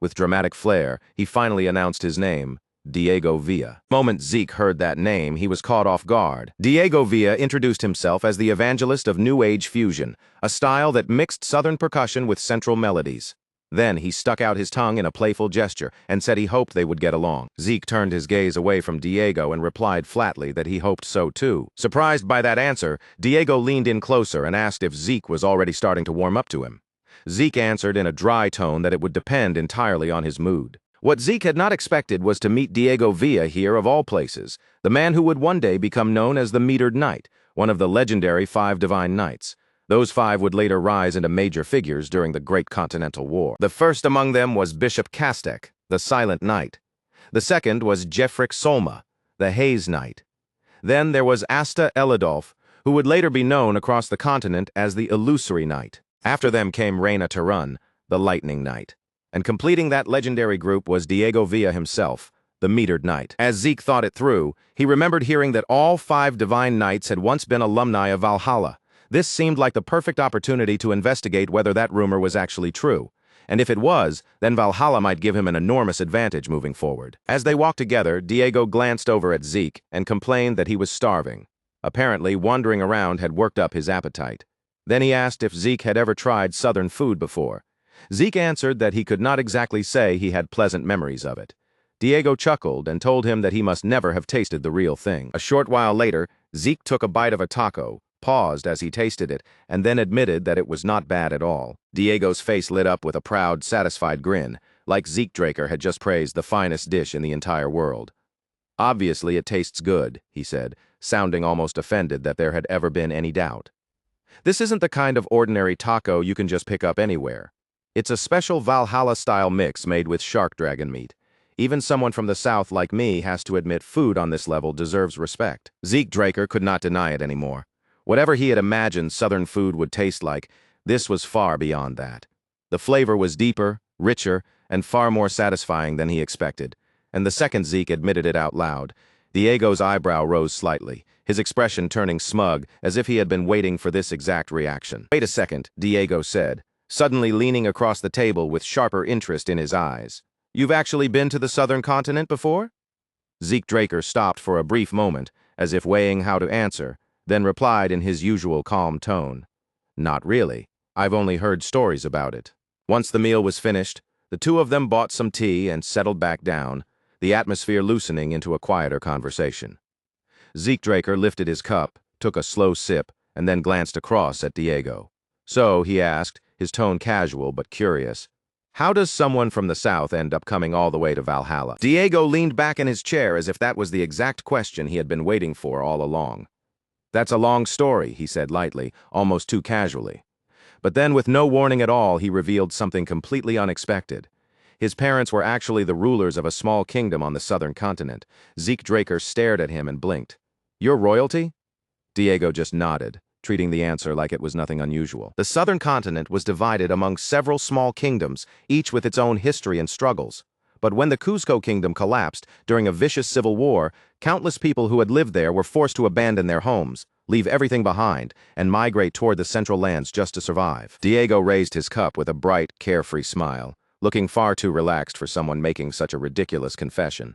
With dramatic flair, he finally announced his name, Diego Villa. The moment Zeke heard that name, he was caught off guard. Diego Villa introduced himself as the evangelist of New Age fusion, a style that mixed Southern percussion with central melodies. Then he stuck out his tongue in a playful gesture and said he hoped they would get along. Zeke turned his gaze away from Diego and replied flatly that he hoped so too. Surprised by that answer, Diego leaned in closer and asked if Zeke was already starting to warm up to him. Zeke answered in a dry tone that it would depend entirely on his mood. What Zeke had not expected was to meet Diego Villa here of all places, the man who would one day become known as the Metered Knight, one of the legendary 5 Divine Knights. Those 5 would later rise into major figures during the Great Continental War. The first among them was Bishop Kastek, the Silent Knight. The second was Jeffrick Solma, the Haze Knight. Then there was Asta Elidolf, who would later be known across the continent as the Illusory Knight. After them came Reyna Tarun, the Lightning Knight. And completing that legendary group was Diego Villa himself, the Metered Knight. As Zeke thought it through, he remembered hearing that all 5 Divine Knights had once been alumni of Valhalla. This seemed like the perfect opportunity to investigate whether that rumor was actually true. And if it was, then Valhalla might give him an enormous advantage moving forward. As they walked together, Diego glanced over at Zeke and complained that he was starving. Apparently, wandering around had worked up his appetite. Then he asked if Zeke had ever tried Southern food before. Zeke answered that he could not exactly say he had pleasant memories of it. Diego chuckled and told him that he must never have tasted the real thing. A short while later, Zeke took a bite of a taco, paused as he tasted it, and then admitted that it was not bad at all. Diego's face lit up with a proud, satisfied grin, like Zeke Draker had just praised the finest dish in the entire world. Obviously, it tastes good, he said, sounding almost offended that there had ever been any doubt. This isn't the kind of ordinary taco you can just pick up anywhere. It's a special Valhalla-style mix made with shark dragon meat. Even someone from the South like me has to admit food on this level deserves respect. Zeke Draker could not deny it anymore. Whatever he had imagined Southern food would taste like, this was far beyond that. The flavor was deeper, richer, and far more satisfying than he expected. And the second Zeke admitted it out loud, Diego's eyebrow rose slightly, his expression turning smug as if he had been waiting for this exact reaction. "Wait a second," Diego said, suddenly leaning across the table with sharper interest in his eyes. "You've actually been to the Southern continent before?" Zeke Draker stopped for a brief moment, as if weighing how to answer, then replied in his usual calm tone, "Not really. I've only heard stories about it." Once the meal was finished, the two of them bought some tea and settled back down, the atmosphere loosening into a quieter conversation. Zeke Draker lifted his cup, took a slow sip, and then glanced across at Diego. So, he asked, his tone casual but curious, how does someone from the south end up coming all the way to Valhalla? Diego leaned back in his chair as if that was the exact question he had been waiting for all along. That's a long story, he said lightly, almost too casually. But then, with no warning at all, he revealed something completely unexpected. His parents were actually the rulers of a small kingdom on the southern continent. Zeke Draker stared at him and blinked. You're royalty? Diego just nodded, treating the answer like it was nothing unusual. The southern continent was divided among several small kingdoms, each with its own history and struggles. But when the Cusco kingdom collapsed during a vicious civil war, countless people who had lived there were forced to abandon their homes, leave everything behind, and migrate toward the central lands just to survive. Diego raised his cup with a bright, carefree smile, looking far too relaxed for someone making such a ridiculous confession.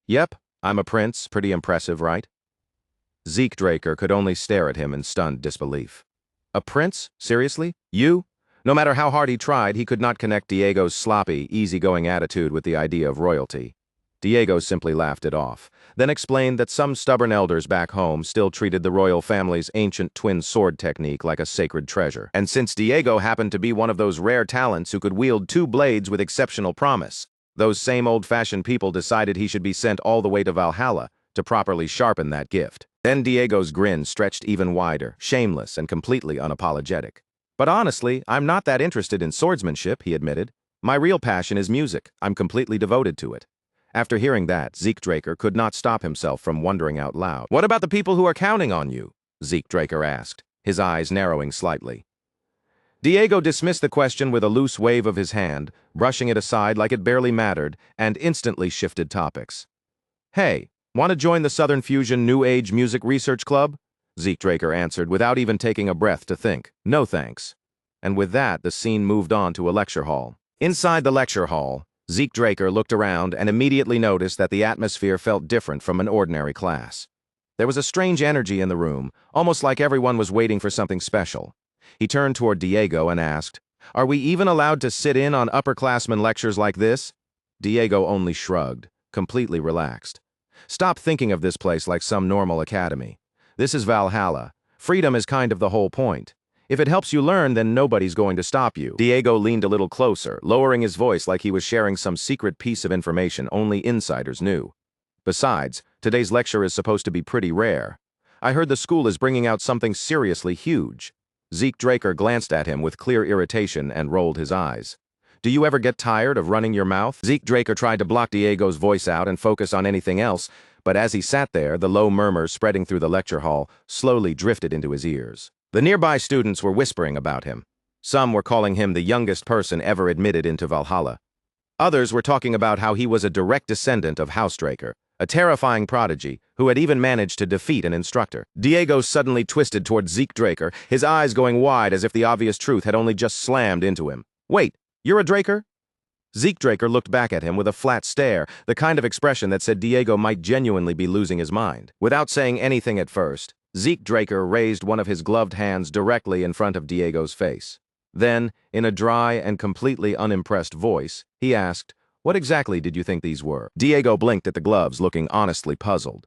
Yep, I'm a prince, pretty impressive, right? Zeke Draker could only stare at him in stunned disbelief. A prince? Seriously? You? No matter how hard he tried, he could not connect Diego's sloppy, easygoing attitude with the idea of royalty. Diego simply laughed it off, then explained that some stubborn elders back home still treated the royal family's ancient twin sword technique like a sacred treasure. And since Diego happened to be one of those rare talents who could wield two blades with exceptional promise, those same old-fashioned people decided he should be sent all the way to Valhalla to properly sharpen that gift. Then Diego's grin stretched even wider, shameless and completely unapologetic. But honestly, I'm not that interested in swordsmanship, he admitted. My real passion is music. I'm completely devoted to it. After hearing that, Zeke Draker could not stop himself from wondering out loud. What about the people who are counting on you? Zeke Draker asked, his eyes narrowing slightly. Diego dismissed the question with a loose wave of his hand, brushing it aside like it barely mattered, and instantly shifted topics. Hey, want to join the Southern Fusion New Age Music Research Club? Zeke Draker answered without even taking a breath to think. No thanks. And with that, the scene moved on to a lecture hall. Inside the lecture hall, Zeke Draker looked around and immediately noticed that the atmosphere felt different from an ordinary class. There was a strange energy in the room, almost like everyone was waiting for something special. He turned toward Diego and asked, "Are we even allowed to sit in on upperclassmen lectures like this?" Diego only shrugged, completely relaxed. Stop thinking of this place like some normal academy. This is Valhalla. Freedom is kind of the whole point. If it helps you learn, then nobody's going to stop you. Diego leaned a little closer, lowering his voice like he was sharing some secret piece of information only insiders knew. Besides, today's lecture is supposed to be pretty rare. I heard the school is bringing out something seriously huge. Zeke Draker glanced at him with clear irritation and rolled his eyes. Do you ever get tired of running your mouth? Zeke Draker tried to block Diego's voice out and focus on anything else, but as he sat there, the low murmurs spreading through the lecture hall slowly drifted into his ears. The nearby students were whispering about him. Some were calling him the youngest person ever admitted into Valhalla. Others were talking about how he was a direct descendant of House Draker, a terrifying prodigy who had even managed to defeat an instructor. Diego suddenly twisted toward Zeke Draker, his eyes going wide as if the obvious truth had only just slammed into him. Wait, you're a Draker? Zeke Draker looked back at him with a flat stare, the kind of expression that said Diego might genuinely be losing his mind. Without saying anything at first, Zeke Draker raised one of his gloved hands directly in front of Diego's face. Then, in a dry and completely unimpressed voice, he asked, "What exactly did you think these were?" Diego blinked at the gloves, looking honestly puzzled.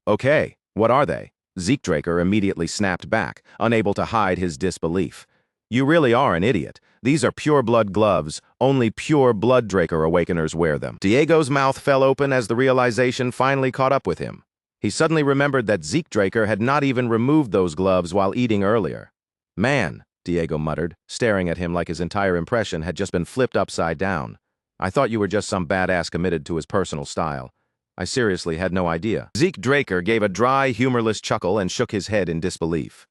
"Okay, what are they?" Zeke Draker immediately snapped back, unable to hide his disbelief. "You really are an idiot. These are pure-blood gloves. Only pure-blood Draker Awakeners wear them." Diego's mouth fell open as the realization finally caught up with him. He suddenly remembered that Zeke Draker had not even removed those gloves while eating earlier. "Man," Diego muttered, staring at him like his entire impression had just been flipped upside down. "I thought you were just some badass committed to his personal style. I seriously had no idea." Zeke Draker gave a dry, humorless chuckle and shook his head in disbelief.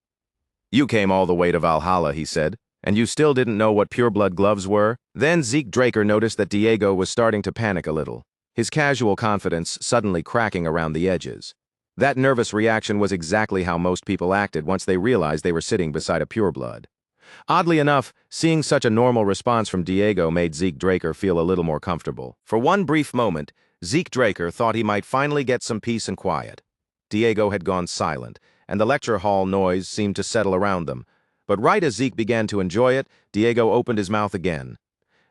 "You came all the way to Valhalla," he said, "and you still didn't know what pure-blood gloves were?" Then Zeke Draker noticed that Diego was starting to panic a little, his casual confidence suddenly cracking around the edges. That nervous reaction was exactly how most people acted once they realized they were sitting beside a pureblood. Oddly enough, seeing such a normal response from Diego made Zeke Draker feel a little more comfortable. For one brief moment, Zeke Draker thought he might finally get some peace and quiet. Diego had gone silent, and the lecture hall noise seemed to settle around them. But right as Zeke began to enjoy it, Diego opened his mouth again.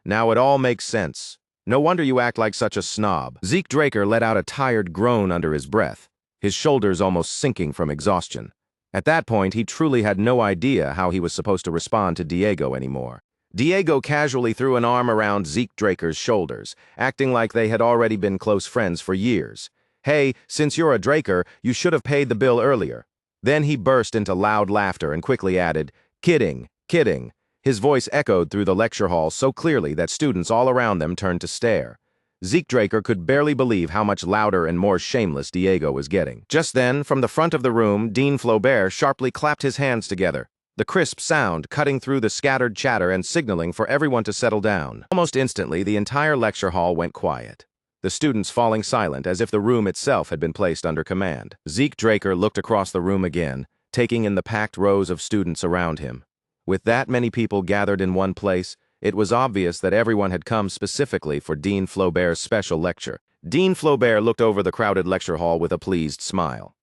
Now it all makes sense. No wonder you act like such a snob. Zeke Draker let out a tired groan under his breath, his shoulders almost sinking from exhaustion. At that point, he truly had no idea how he was supposed to respond to Diego anymore. Diego casually threw an arm around Zeke Draker's shoulders, acting like they had already been close friends for years. Hey, since you're a Draker, you should have paid the bill earlier. Then he burst into loud laughter and quickly added, "Kidding, kidding." His voice echoed through the lecture hall so clearly that students all around them turned to stare. Zeke Draker could barely believe how much louder and more shameless Diego was getting. Just then, from the front of the room, Dean Flaubert sharply clapped his hands together, the crisp sound cutting through the scattered chatter and signaling for everyone to settle down. Almost instantly, the entire lecture hall went quiet, the students falling silent as if the room itself had been placed under command. Zeke Draker looked across the room again, taking in the packed rows of students around him. With that many people gathered in one place, it was obvious that everyone had come specifically for Dean Flaubert's special lecture. Dean Flaubert looked over the crowded lecture hall with a pleased smile.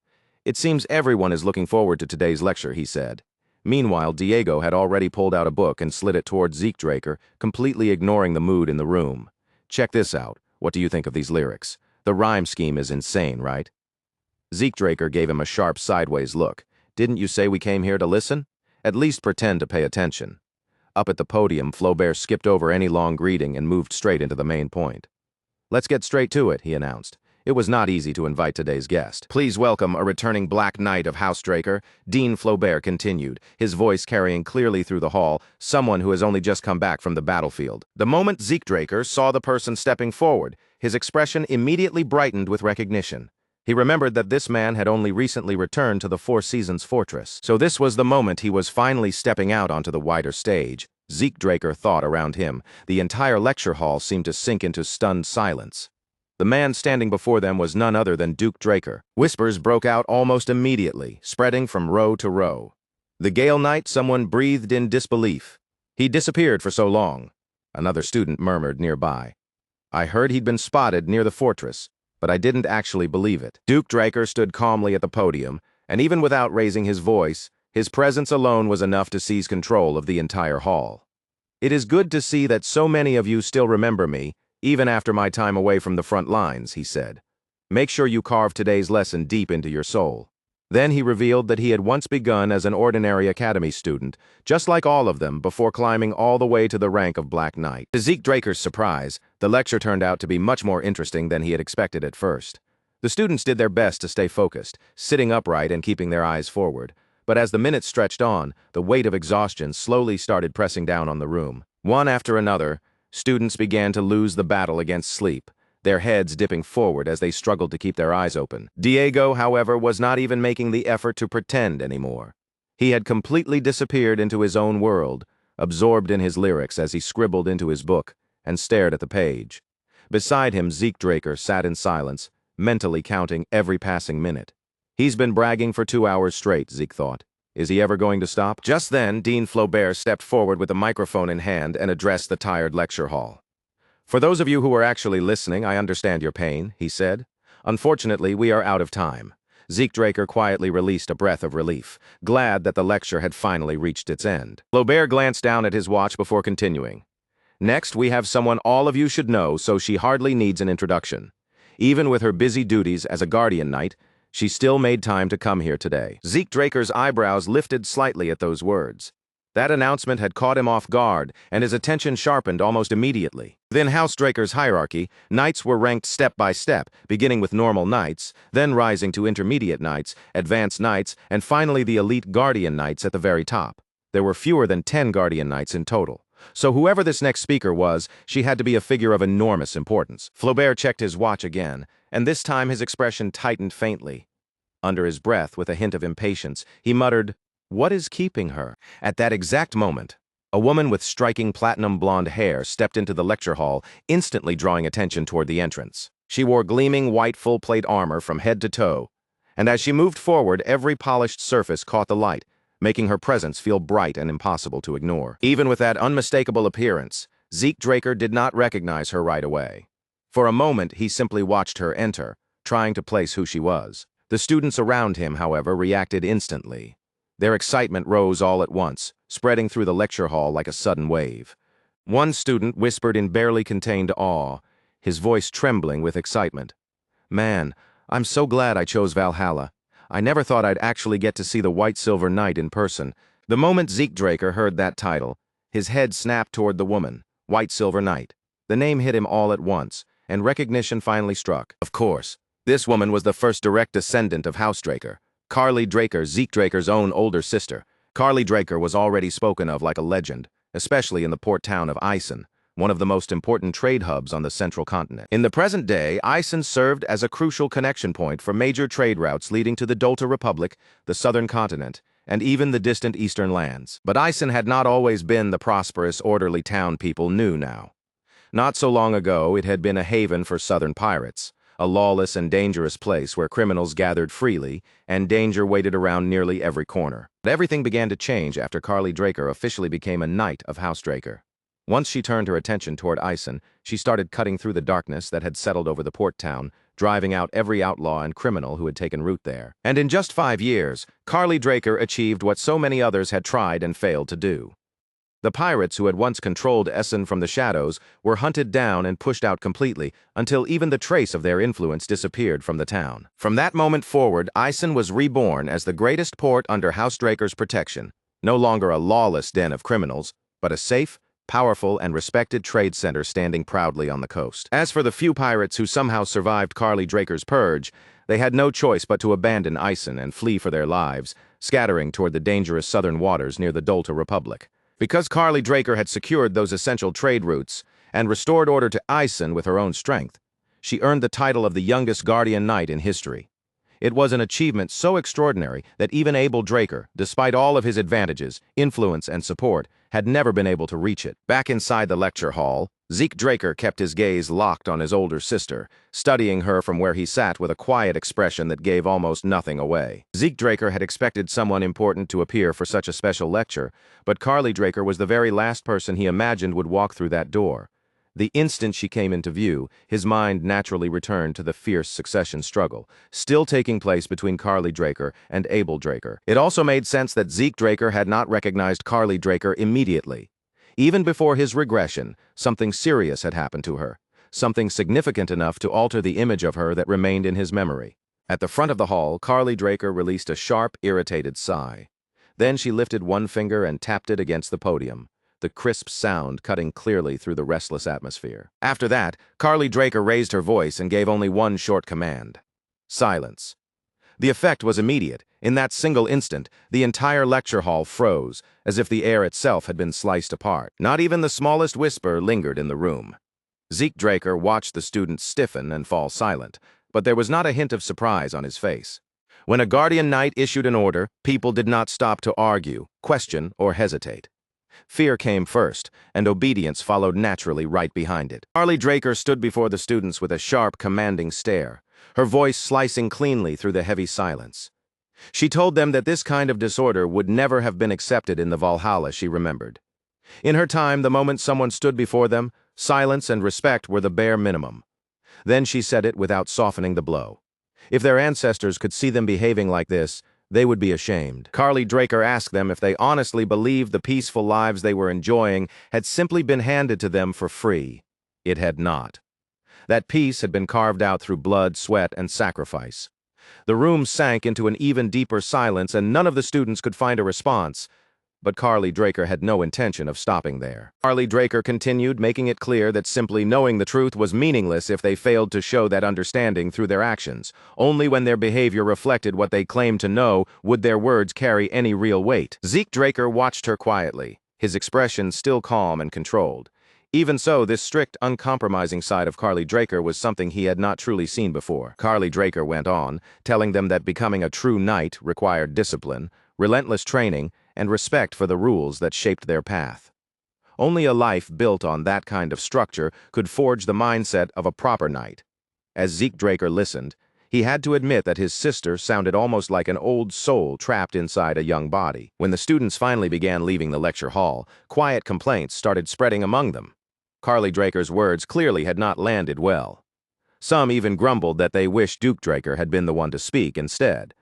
"It seems everyone is looking forward to today's lecture," he said. Meanwhile, Diego had already pulled out a book and slid it towards Zeke Draker, completely ignoring the mood in the room. "Check this out. What do you think of these lyrics? The rhyme scheme is insane, right?" Zeke Draker gave him a sharp sideways look. "Didn't you say we came here to listen? At least pretend to pay attention." Up at the podium, Flaubert skipped over any long greeting and moved straight into the main point. "Let's get straight to it," he announced. It was not easy to invite today's guest. "Please welcome a returning Black Knight of House Draker," Dean Flaubert continued, his voice carrying clearly through the hall, someone who has only just come back from the battlefield. The moment Zeke Draker saw the person stepping forward, his expression immediately brightened with recognition. He remembered that this man had only recently returned to the Four Seasons Fortress. So this was the moment he was finally stepping out onto the wider stage. Zeke Draker thought around him. The entire lecture hall seemed to sink into stunned silence. The man standing before them was none other than Duke Draker. Whispers broke out almost immediately, spreading from row to row. "The Gale Knight," someone breathed in disbelief. "He disappeared for so long," another student murmured nearby. "I heard he'd been spotted near the fortress, but I didn't actually believe it." Duke Draker stood calmly at the podium, and even without raising his voice, his presence alone was enough to seize control of the entire hall. "It is good to see that so many of you still remember me, even after my time away from the front lines," he said. "Make sure you carve today's lesson deep into your soul." Then he revealed that he had once begun as an ordinary academy student, just like all of them, before climbing all the way to the rank of Black Knight. To Zeke Draker's surprise, the lecture turned out to be much more interesting than he had expected at first. The students did their best to stay focused, sitting upright and keeping their eyes forward. But as the minutes stretched on, the weight of exhaustion slowly started pressing down on the room. One after another, students began to lose the battle against sleep, their heads dipping forward as they struggled to keep their eyes open. Diego, however, was not even making the effort to pretend anymore. He had completely disappeared into his own world, absorbed in his lyrics as he scribbled into his book and stared at the page. Beside him, Zeke Draker sat in silence, mentally counting every passing minute. He's been bragging for 2 hours straight, Zeke thought. Is he ever going to stop? Just then, Dean Flaubert stepped forward with a microphone in hand and addressed the tired lecture hall. "For those of you who are actually listening, I understand your pain," he said. "Unfortunately, we are out of time." Zeke Draker quietly released a breath of relief, glad that the lecture had finally reached its end. Flaubert glanced down at his watch before continuing. "Next, we have someone all of you should know, so she hardly needs an introduction. Even with her busy duties as a guardian knight, she still made time to come here today." Zeke Draker's eyebrows lifted slightly at those words. That announcement had caught him off guard, and his attention sharpened almost immediately. Within House Draker's hierarchy, knights were ranked step by step, beginning with normal knights, then rising to intermediate knights, advanced knights, and finally the elite guardian knights at the very top. There were fewer than 10 guardian knights in total. So whoever this next speaker was, she had to be a figure of enormous importance. Flaubert checked his watch again, and this time his expression tightened faintly. Under his breath, with a hint of impatience, he muttered, "What is keeping her?" At that exact moment, a woman with striking platinum blonde hair stepped into the lecture hall, instantly drawing attention toward the entrance. She wore gleaming white full-plate armor from head to toe, and as she moved forward, every polished surface caught the light, making her presence feel bright and impossible to ignore. Even with that unmistakable appearance, Zeke Draker did not recognize her right away. For a moment, he simply watched her enter, trying to place who she was. The students around him, however, reacted instantly. Their excitement rose all at once, spreading through the lecture hall like a sudden wave. One student whispered in barely contained awe, his voice trembling with excitement. "Man, I'm so glad I chose Valhalla. I never thought I'd actually get to see the White Silver Knight in person." The moment Zeke Draker heard that title, his head snapped toward the woman, White Silver Knight. The name hit him all at once, and recognition finally struck. Of course, this woman was the first direct descendant of House Draker, Carly Draker, Zeke Draker's own older sister. Carly Draker was already spoken of like a legend, especially in the port town of Isen, one of the most important trade hubs on the central continent. In the present day, Isen served as a crucial connection point for major trade routes leading to the Dolta Republic, the southern continent, and even the distant eastern lands. But Isen had not always been the prosperous, orderly town people knew now. Not so long ago, it had been a haven for southern pirates, a lawless and dangerous place where criminals gathered freely and danger waited around nearly every corner. But everything began to change after Carly Draker officially became a knight of House Draker. Once she turned her attention toward Isen, she started cutting through the darkness that had settled over the port town, driving out every outlaw and criminal who had taken root there. And in just 5 years, Carly Draker achieved what so many others had tried and failed to do. The pirates who had once controlled Essen from the shadows were hunted down and pushed out completely until even the trace of their influence disappeared from the town. From that moment forward, Isen was reborn as the greatest port under House Draker's protection, no longer a lawless den of criminals, but a safe, powerful, and respected trade center standing proudly on the coast. As for the few pirates who somehow survived Carly Draker's purge, they had no choice but to abandon Isen and flee for their lives, scattering toward the dangerous southern waters near the Dolta Republic. Because Carly Draker had secured those essential trade routes and restored order to Isen with her own strength, she earned the title of the youngest guardian knight in history. It was an achievement so extraordinary that even Abel Draker, despite all of his advantages, influence, and support, had never been able to reach it. Back inside the lecture hall, Zeke Draker kept his gaze locked on his older sister, studying her from where he sat with a quiet expression that gave almost nothing away. Zeke Draker had expected someone important to appear for such a special lecture, but Carly Draker was the very last person he imagined would walk through that door. The instant she came into view, his mind naturally returned to the fierce succession struggle, still taking place between Carly Draker and Abel Draker. It also made sense that Zeke Draker had not recognized Carly Draker immediately. Even before his regression, something serious had happened to her, something significant enough to alter the image of her that remained in his memory. At the front of the hall, Carly Draker released a sharp, irritated sigh. Then she lifted one finger and tapped it against the podium, the crisp sound cutting clearly through the restless atmosphere. After that, Carly Draker raised her voice and gave only one short command: silence. The effect was immediate. In that single instant, the entire lecture hall froze, as if the air itself had been sliced apart. Not even the smallest whisper lingered in the room. Zeke Draker watched the students stiffen and fall silent, but there was not a hint of surprise on his face. When a guardian knight issued an order, people did not stop to argue, question, or hesitate. Fear came first, and obedience followed naturally right behind it. Carly Draker stood before the students with a sharp, commanding stare, her voice slicing cleanly through the heavy silence. She told them that this kind of disorder would never have been accepted in the Valhalla she remembered. In her time, the moment someone stood before them, silence and respect were the bare minimum. Then she said it without softening the blow. If their ancestors could see them behaving like this, they would be ashamed. Carly Draker asked them if they honestly believed the peaceful lives they were enjoying had simply been handed to them for free. It had not. That peace had been carved out through blood, sweat, and sacrifice. The room sank into an even deeper silence, and none of the students could find a response. But Carly Draker had no intention of stopping there. Carly Draker continued, making it clear that simply knowing the truth was meaningless if they failed to show that understanding through their actions. Only when their behavior reflected what they claimed to know would their words carry any real weight. Zeke Draker watched her quietly, his expression still calm and controlled. Even so, this strict, uncompromising side of Carly Draker was something he had not truly seen before. Carly Draker went on, telling them that becoming a true knight required discipline, relentless training, and respect for the rules that shaped their path. Only a life built on that kind of structure could forge the mindset of a proper knight. As Zeke Draker listened, he had to admit that his sister sounded almost like an old soul trapped inside a young body. When the students finally began leaving the lecture hall, quiet complaints started spreading among them. Carly Draker's words clearly had not landed well. Some even grumbled that they wished Duke Draker had been the one to speak instead.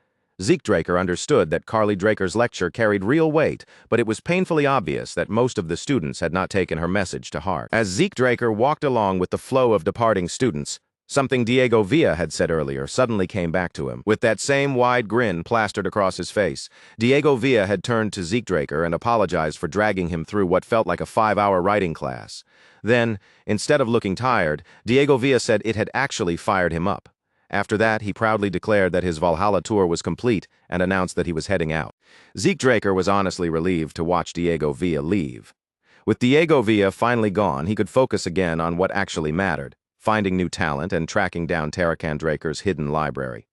Zeke Draker understood that Carly Draker's lecture carried real weight, but it was painfully obvious that most of the students had not taken her message to heart. As Zeke Draker walked along with the flow of departing students, something Diego Villa had said earlier suddenly came back to him. With that same wide grin plastered across his face, Diego Villa had turned to Zeke Draker and apologized for dragging him through what felt like a 5-hour writing class. Then, instead of looking tired, Diego Villa said it had actually fired him up. After that, he proudly declared that his Valhalla tour was complete and announced that he was heading out. Zeke Draker was honestly relieved to watch Diego Villa leave. With Diego Villa finally gone, he could focus again on what actually mattered, finding new talent and tracking down Tarakan Draker's hidden library.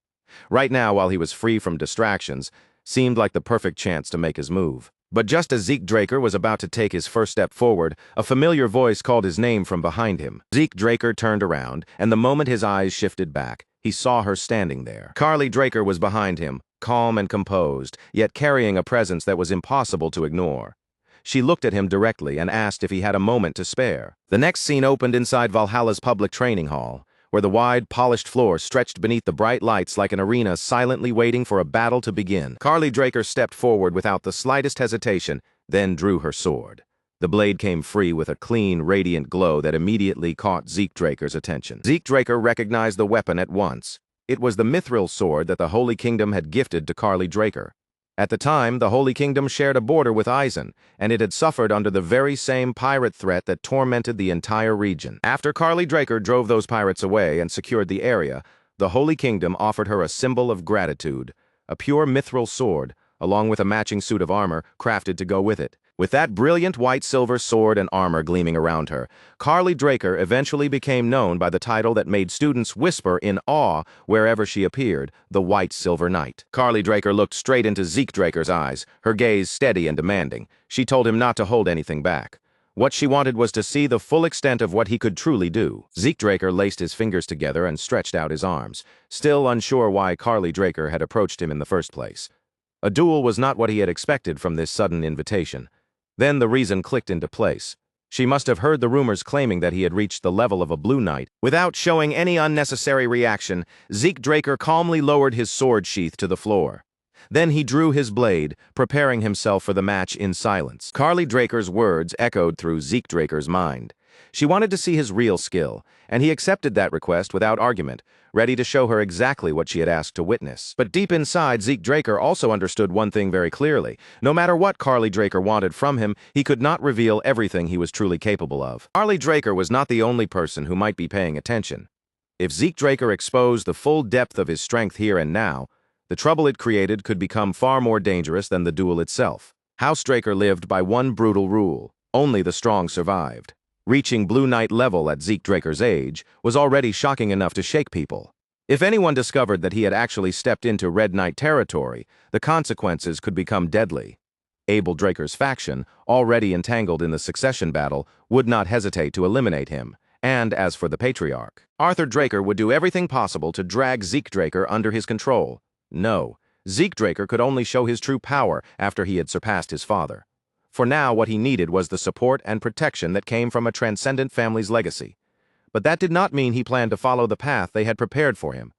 Right now, while he was free from distractions, seemed like the perfect chance to make his move. But just as Zeke Draker was about to take his first step forward, a familiar voice called his name from behind him. Zeke Draker turned around, and the moment his eyes shifted back, he saw her standing there. Carly Draker was behind him, calm and composed, yet carrying a presence that was impossible to ignore. She looked at him directly and asked if he had a moment to spare. The next scene opened inside Valhalla's public training hall, where the wide, polished floor stretched beneath the bright lights like an arena silently waiting for a battle to begin. Carly Draker stepped forward without the slightest hesitation, then drew her sword. The blade came free with a clean, radiant glow that immediately caught Zeke Draker's attention. Zeke Draker recognized the weapon at once. It was the mithril sword that the Holy Kingdom had gifted to Carly Draker. At the time, the Holy Kingdom shared a border with Eisen, and it had suffered under the very same pirate threat that tormented the entire region. After Carly Draker drove those pirates away and secured the area, the Holy Kingdom offered her a symbol of gratitude, a pure mithril sword, along with a matching suit of armor crafted to go with it. With that brilliant white-silver sword and armor gleaming around her, Carly Draker eventually became known by the title that made students whisper in awe wherever she appeared, the White Silver Knight. Carly Draker looked straight into Zeke Draker's eyes, her gaze steady and demanding. She told him not to hold anything back. What she wanted was to see the full extent of what he could truly do. Zeke Draker laced his fingers together and stretched out his arms, still unsure why Carly Draker had approached him in the first place. A duel was not what he had expected from this sudden invitation. Then the reason clicked into place. She must have heard the rumors claiming that he had reached the level of a Blue Knight. Without showing any unnecessary reaction, Zeke Draker calmly lowered his sword sheath to the floor. Then he drew his blade, preparing himself for the match in silence. Carly Draker's words echoed through Zeke Draker's mind. She wanted to see his real skill, and he accepted that request without argument, ready to show her exactly what she had asked to witness. But deep inside, Zeke Draker also understood one thing very clearly. No matter what Carly Draker wanted from him, he could not reveal everything he was truly capable of. Carly Draker was not the only person who might be paying attention. If Zeke Draker exposed the full depth of his strength here and now, the trouble it created could become far more dangerous than the duel itself. House Draker lived by one brutal rule: only the strong survived. Reaching Blue Knight level at Zeke Draker's age was already shocking enough to shake people. If anyone discovered that he had actually stepped into Red Knight territory, the consequences could become deadly. Abel Draker's faction, already entangled in the succession battle, would not hesitate to eliminate him. And as for the Patriarch, Arthur Draker would do everything possible to drag Zeke Draker under his control. No, Zeke Draker could only show his true power after he had surpassed his father. For now, what he needed was the support and protection that came from a transcendent family's legacy. But that did not mean he planned to follow the path they had prepared for him.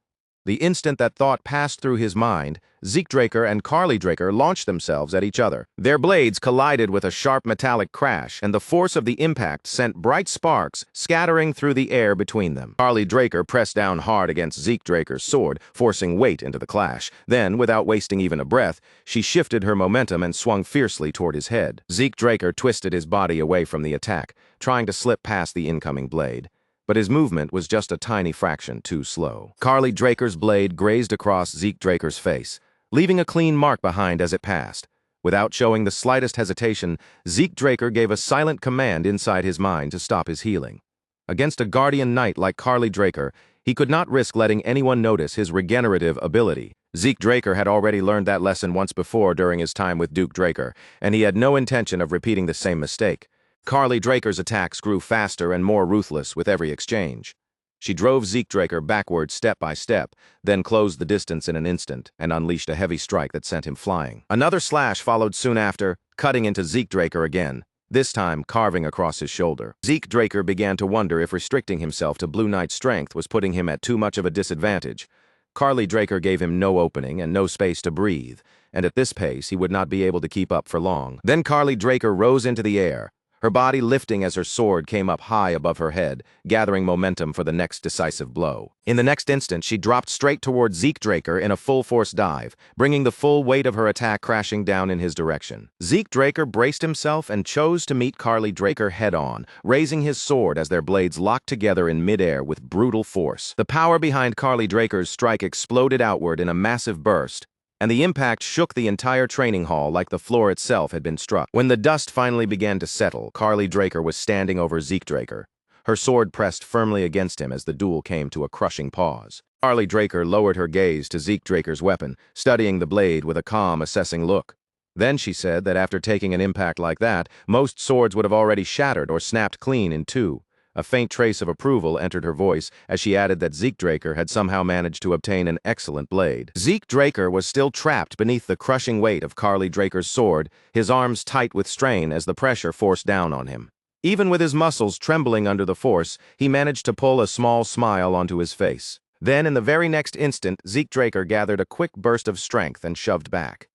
The instant that thought passed through his mind, Zeke Draker and Carly Draker launched themselves at each other. Their blades collided with a sharp metallic crash, and the force of the impact sent bright sparks scattering through the air between them. Carly Draker pressed down hard against Zeke Draker's sword, forcing weight into the clash. Then, without wasting even a breath, she shifted her momentum and swung fiercely toward his head. Zeke Draker twisted his body away from the attack, trying to slip past the incoming blade. But his movement was just a tiny fraction too slow. Carly Draker's blade grazed across Zeke Draker's face, leaving a clean mark behind as it passed. Without showing the slightest hesitation, Zeke Draker gave a silent command inside his mind to stop his healing. Against a guardian knight like Carly Draker, he could not risk letting anyone notice his regenerative ability. Zeke Draker had already learned that lesson once before during his time with Duke Draker, and he had no intention of repeating the same mistake. Carly Draker's attacks grew faster and more ruthless with every exchange. She drove Zeke Draker backward step by step, then closed the distance in an instant and unleashed a heavy strike that sent him flying. Another slash followed soon after, cutting into Zeke Draker again, this time carving across his shoulder. Zeke Draker began to wonder if restricting himself to Blue Knight's strength was putting him at too much of a disadvantage. Carly Draker gave him no opening and no space to breathe, and at this pace he would not be able to keep up for long. Then Carly Draker rose into the air, her body lifting as her sword came up high above her head, gathering momentum for the next decisive blow. In the next instant, she dropped straight toward Zeke Draker in a full-force dive, bringing the full weight of her attack crashing down in his direction. Zeke Draker braced himself and chose to meet Carly Draker head-on, raising his sword as their blades locked together in midair with brutal force. The power behind Carly Draker's strike exploded outward in a massive burst, and the impact shook the entire training hall like the floor itself had been struck. When the dust finally began to settle, Carly Draker was standing over Zeke Draker, her sword pressed firmly against him as the duel came to a crushing pause. Carly Draker lowered her gaze to Zeke Draker's weapon, studying the blade with a calm, assessing look. Then she said that after taking an impact like that, most swords would have already shattered or snapped clean in two. A faint trace of approval entered her voice as she added that Zeke Draker had somehow managed to obtain an excellent blade. Zeke Draker was still trapped beneath the crushing weight of Carly Draker's sword, his arms tight with strain as the pressure forced down on him. Even with his muscles trembling under the force, he managed to pull a small smile onto his face. Then, in the very next instant, Zeke Draker gathered a quick burst of strength and shoved back.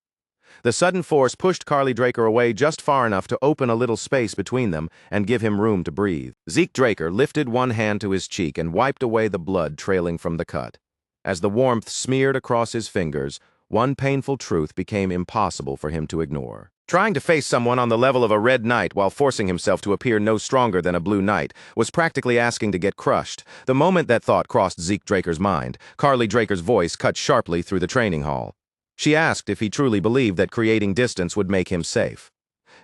The sudden force pushed Carly Draker away just far enough to open a little space between them and give him room to breathe. Zeke Draker lifted one hand to his cheek and wiped away the blood trailing from the cut. As the warmth smeared across his fingers, one painful truth became impossible for him to ignore. Trying to face someone on the level of a red knight while forcing himself to appear no stronger than a blue knight was practically asking to get crushed. The moment that thought crossed Zeke Draker's mind, Carly Draker's voice cut sharply through the training hall. She asked if he truly believed that creating distance would make him safe.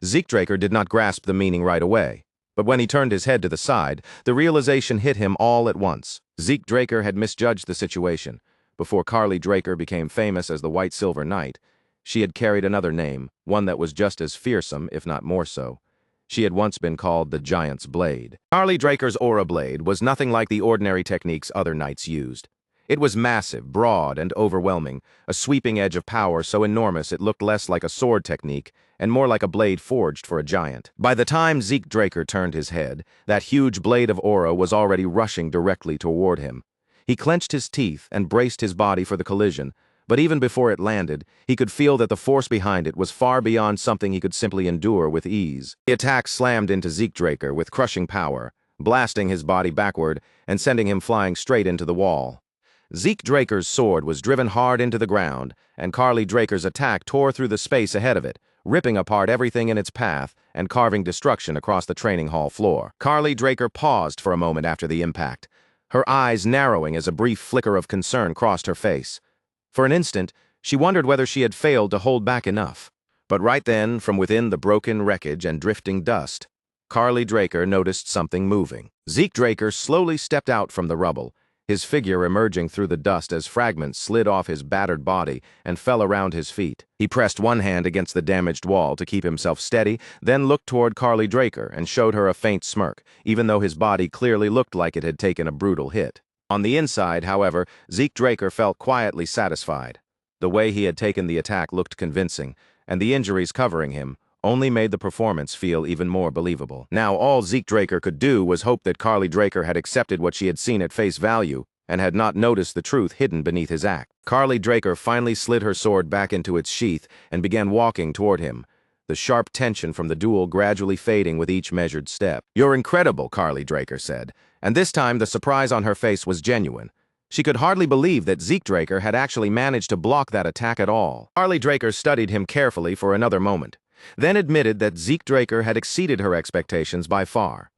Zeke Draker did not grasp the meaning right away, but when he turned his head to the side, the realization hit him all at once. Zeke Draker had misjudged the situation. Before Carly Draker became famous as the White Silver Knight, she had carried another name, one that was just as fearsome, if not more so. She had once been called the Giant's Blade. Carly Draker's Aura Blade was nothing like the ordinary techniques other knights used. It was massive, broad, and overwhelming, a sweeping edge of power so enormous it looked less like a sword technique and more like a blade forged for a giant. By the time Zeke Draker turned his head, that huge blade of aura was already rushing directly toward him. He clenched his teeth and braced his body for the collision, but even before it landed, he could feel that the force behind it was far beyond something he could simply endure with ease. The attack slammed into Zeke Draker with crushing power, blasting his body backward and sending him flying straight into the wall. Zeke Draker's sword was driven hard into the ground, and Carly Draker's attack tore through the space ahead of it, ripping apart everything in its path and carving destruction across the training hall floor. Carly Draker paused for a moment after the impact, her eyes narrowing as a brief flicker of concern crossed her face. For an instant, she wondered whether she had failed to hold back enough. But right then, from within the broken wreckage and drifting dust, Carly Draker noticed something moving. Zeke Draker slowly stepped out from the rubble, his figure emerging through the dust as fragments slid off his battered body and fell around his feet. He pressed one hand against the damaged wall to keep himself steady, then looked toward Carly Draker and showed her a faint smirk, even though his body clearly looked like it had taken a brutal hit. On the inside, however, Zeke Draker felt quietly satisfied. The way he had taken the attack looked convincing, and the injuries covering him only made the performance feel even more believable. Now all Zeke Draker could do was hope that Carly Draker had accepted what she had seen at face value and had not noticed the truth hidden beneath his act. Carly Draker finally slid her sword back into its sheath and began walking toward him, the sharp tension from the duel gradually fading with each measured step. "You're incredible," Carly Draker said, and this time the surprise on her face was genuine. She could hardly believe that Zeke Draker had actually managed to block that attack at all. Carly Draker studied him carefully for another moment, then admitted that Zeke Draker had exceeded her expectations by far.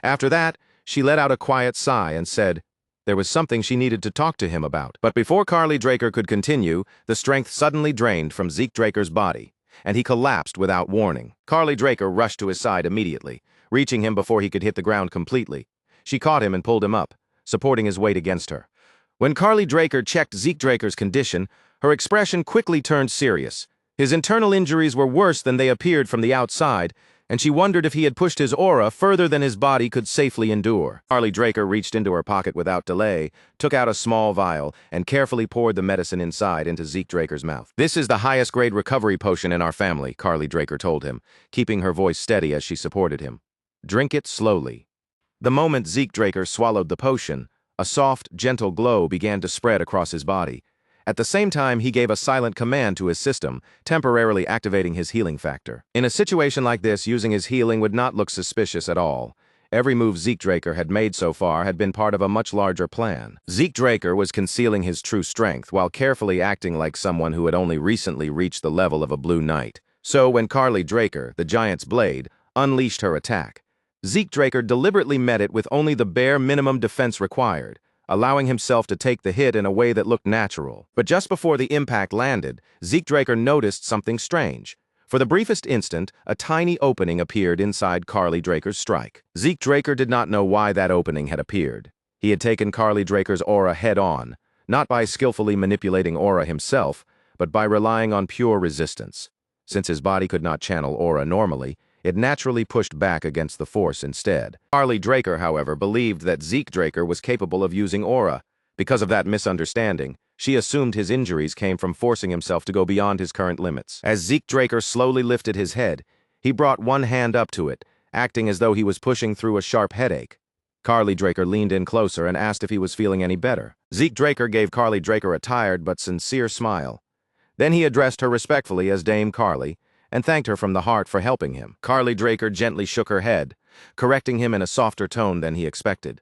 After that, she let out a quiet sigh and said there was something she needed to talk to him about. But before Carly Draker could continue, the strength suddenly drained from Zeke Draker's body, and he collapsed without warning. Carly Draker rushed to his side immediately, reaching him before he could hit the ground completely. She caught him and pulled him up, supporting his weight against her. When Carly Draker checked Zeke Draker's condition, her expression quickly turned serious. His internal injuries were worse than they appeared from the outside, and she wondered if he had pushed his aura further than his body could safely endure. Carly Draker reached into her pocket without delay, took out a small vial, and carefully poured the medicine inside into Zeke Draker's mouth. "This is the highest-grade recovery potion in our family," Carly Draker told him, keeping her voice steady as she supported him. "Drink it slowly." The moment Zeke Draker swallowed the potion, A soft, gentle glow began to spread across his body. At the same time, he gave a silent command to his system, temporarily activating his healing factor. In a situation like this, using his healing would not look suspicious at all. Every move Zeke Draker had made so far had been part of a much larger plan. Zeke Draker was concealing his true strength while carefully acting like someone who had only recently reached the level of a Blue Knight. So when Carly Draker, the giant's blade, unleashed her attack, Zeke Draker deliberately met it with only the bare minimum defense required, allowing himself to take the hit in a way that looked natural. But just before the impact landed, Zeke Draker noticed something strange. For the briefest instant, a tiny opening appeared inside Carly Draker's strike. Zeke Draker did not know why that opening had appeared. He had taken Carly Draker's aura head-on, not by skillfully manipulating aura himself, but by relying on pure resistance. Since his body could not channel aura normally, it naturally pushed back against the force instead. Carly Draker, however, believed that Zeke Draker was capable of using aura. Because of that misunderstanding, she assumed his injuries came from forcing himself to go beyond his current limits. As Zeke Draker slowly lifted his head, he brought one hand up to it, acting as though he was pushing through a sharp headache. Carly Draker leaned in closer and asked if he was feeling any better. Zeke Draker gave Carly Draker a tired but sincere smile. Then he addressed her respectfully as Dame Carly, and thanked her from the heart for helping him. Carly Draker gently shook her head, correcting him in a softer tone than he expected.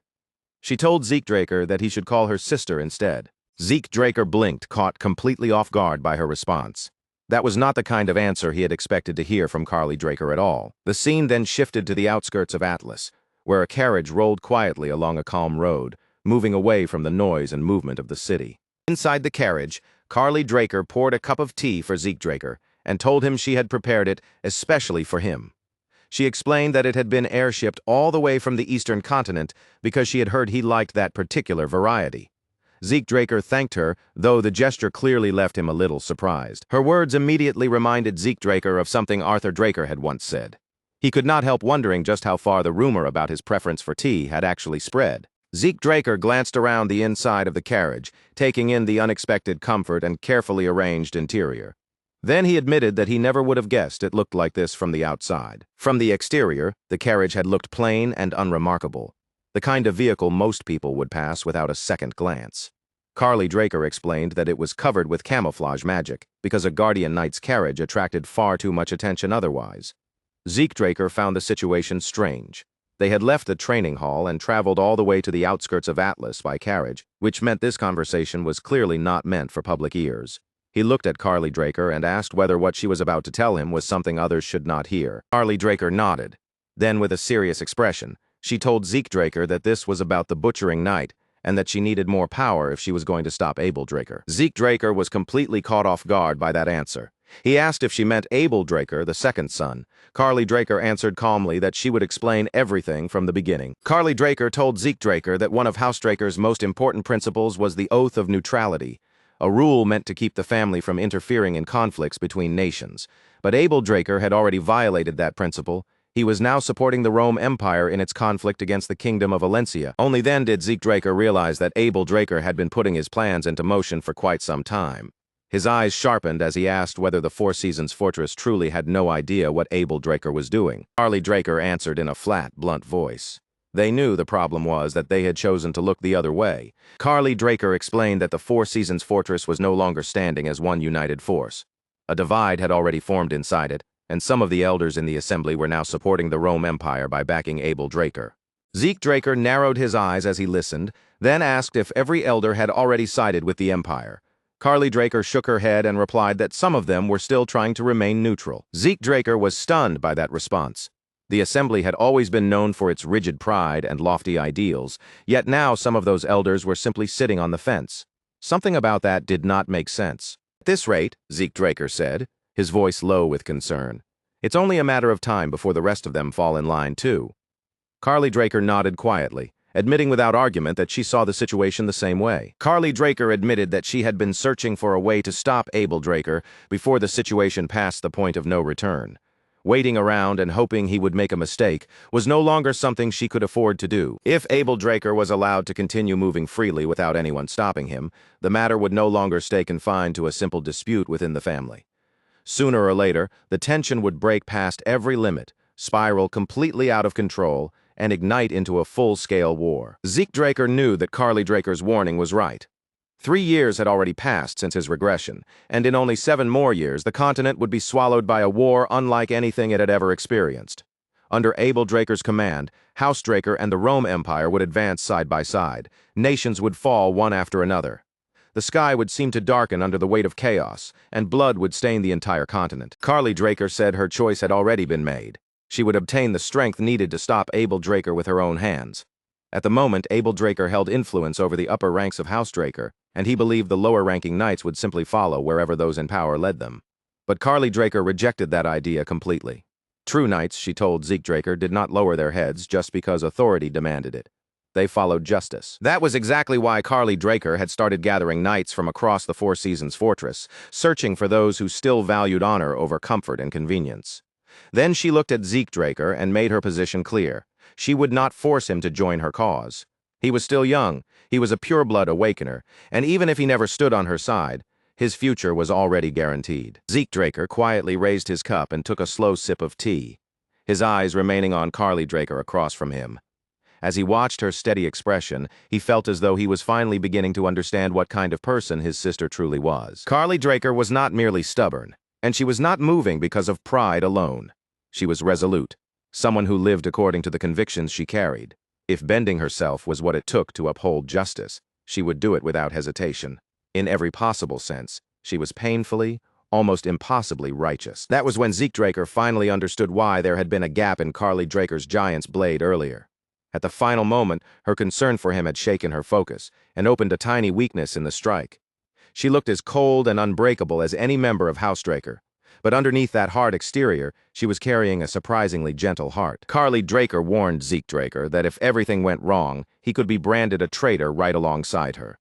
She told Zeke Draker that he should call her sister instead. Zeke Draker blinked, caught completely off guard by her response. That was not the kind of answer he had expected to hear from Carly Draker at all. The scene then shifted to the outskirts of Atlas, where a carriage rolled quietly along a calm road, moving away from the noise and movement of the city. Inside the carriage, Carly Draker poured a cup of tea for Zeke Draker, and told him she had prepared it especially for him. She explained that it had been airshipped all the way from the eastern continent because she had heard he liked that particular variety. Zeke Draker thanked her, though the gesture clearly left him a little surprised. Her words immediately reminded Zeke Draker of something Arthur Draker had once said. He could not help wondering just how far the rumor about his preference for tea had actually spread. Zeke Draker glanced around the inside of the carriage, taking in the unexpected comfort and carefully arranged interior. Then he admitted that he never would have guessed it looked like this from the outside. From the exterior, the carriage had looked plain and unremarkable, the kind of vehicle most people would pass without a second glance. Carly Draker explained that it was covered with camouflage magic, because a guardian knight's carriage attracted far too much attention otherwise. Zeke Draker found the situation strange. They had left the training hall and traveled all the way to the outskirts of Atlas by carriage, which meant this conversation was clearly not meant for public ears. He looked at Carly Draker and asked whether what she was about to tell him was something others should not hear. Carly Draker nodded. Then, with a serious expression, she told Zeke Draker that this was about the butchering knight, and that she needed more power if she was going to stop Abel Draker. Zeke Draker was completely caught off guard by that answer. He asked if she meant Abel Draker, the second son. Carly Draker answered calmly that she would explain everything from the beginning. Carly Draker told Zeke Draker that one of House Draker's most important principles was the oath of neutrality, a rule meant to keep the family from interfering in conflicts between nations. But Abel Draker had already violated that principle. He was now supporting the Rome Empire in its conflict against the Kingdom of Valencia. Only then did Zeke Draker realize that Abel Draker had been putting his plans into motion for quite some time. His eyes sharpened as he asked whether the Four Seasons Fortress truly had no idea what Abel Draker was doing. Carly Draker answered in a flat, blunt voice. They knew the problem was that they had chosen to look the other way. Carly Draker explained that the Four Seasons Fortress was no longer standing as one united force. A divide had already formed inside it, and some of the elders in the assembly were now supporting the Rome Empire by backing Abel Draker. Zeke Draker narrowed his eyes as he listened, then asked if every elder had already sided with the Empire. Carly Draker shook her head and replied that some of them were still trying to remain neutral. Zeke Draker was stunned by that response. The assembly had always been known for its rigid pride and lofty ideals, yet now some of those elders were simply sitting on the fence. Something about that did not make sense. At this rate, Zeke Draker said, his voice low with concern, it's only a matter of time before the rest of them fall in line too. Carly Draker nodded quietly, admitting without argument that she saw the situation the same way. Carly Draker admitted that she had been searching for a way to stop Abel Draker before the situation passed the point of no return. Waiting around and hoping he would make a mistake was no longer something she could afford to do. If Abel Draker was allowed to continue moving freely without anyone stopping him, the matter would no longer stay confined to a simple dispute within the family. Sooner or later, the tension would break past every limit, spiral completely out of control, and ignite into a full-scale war. Zeke Draker knew that Carly Draker's warning was right. 3 years had already passed since his regression, and in only 7 more years, the continent would be swallowed by a war unlike anything it had ever experienced. Under Abel Draker's command, House Draker and the Rome Empire would advance side by side. Nations would fall one after another. The sky would seem to darken under the weight of chaos, and blood would stain the entire continent. Carly Draker said her choice had already been made. She would obtain the strength needed to stop Abel Draker with her own hands. At the moment, Abel Draker held influence over the upper ranks of House Draker, and he believed the lower-ranking knights would simply follow wherever those in power led them. But Carly Draker rejected that idea completely. True knights, she told Zeke Draker, did not lower their heads just because authority demanded it. They followed justice. That was exactly why Carly Draker had started gathering knights from across the Four Seasons fortress, searching for those who still valued honor over comfort and convenience. Then she looked at Zeke Draker and made her position clear. She would not force him to join her cause. He was still young, he was a pureblood awakener, and even if he never stood on her side, his future was already guaranteed. Zeke Draker quietly raised his cup and took a slow sip of tea, his eyes remaining on Carly Draker across from him. As he watched her steady expression, he felt as though he was finally beginning to understand what kind of person his sister truly was. Carly Draker was not merely stubborn, and she was not moving because of pride alone. She was resolute, someone who lived according to the convictions she carried. If bending herself was what it took to uphold justice, she would do it without hesitation. In every possible sense, she was painfully, almost impossibly righteous. That was when Zeke Draker finally understood why there had been a gap in Carly Draker's giant's blade earlier. At the final moment, her concern for him had shaken her focus and opened a tiny weakness in the strike. She looked as cold and unbreakable as any member of House Draker, but underneath that hard exterior, she was carrying a surprisingly gentle heart. Carly Draker warned Zeke Draker that if everything went wrong, he could be branded a traitor right alongside her.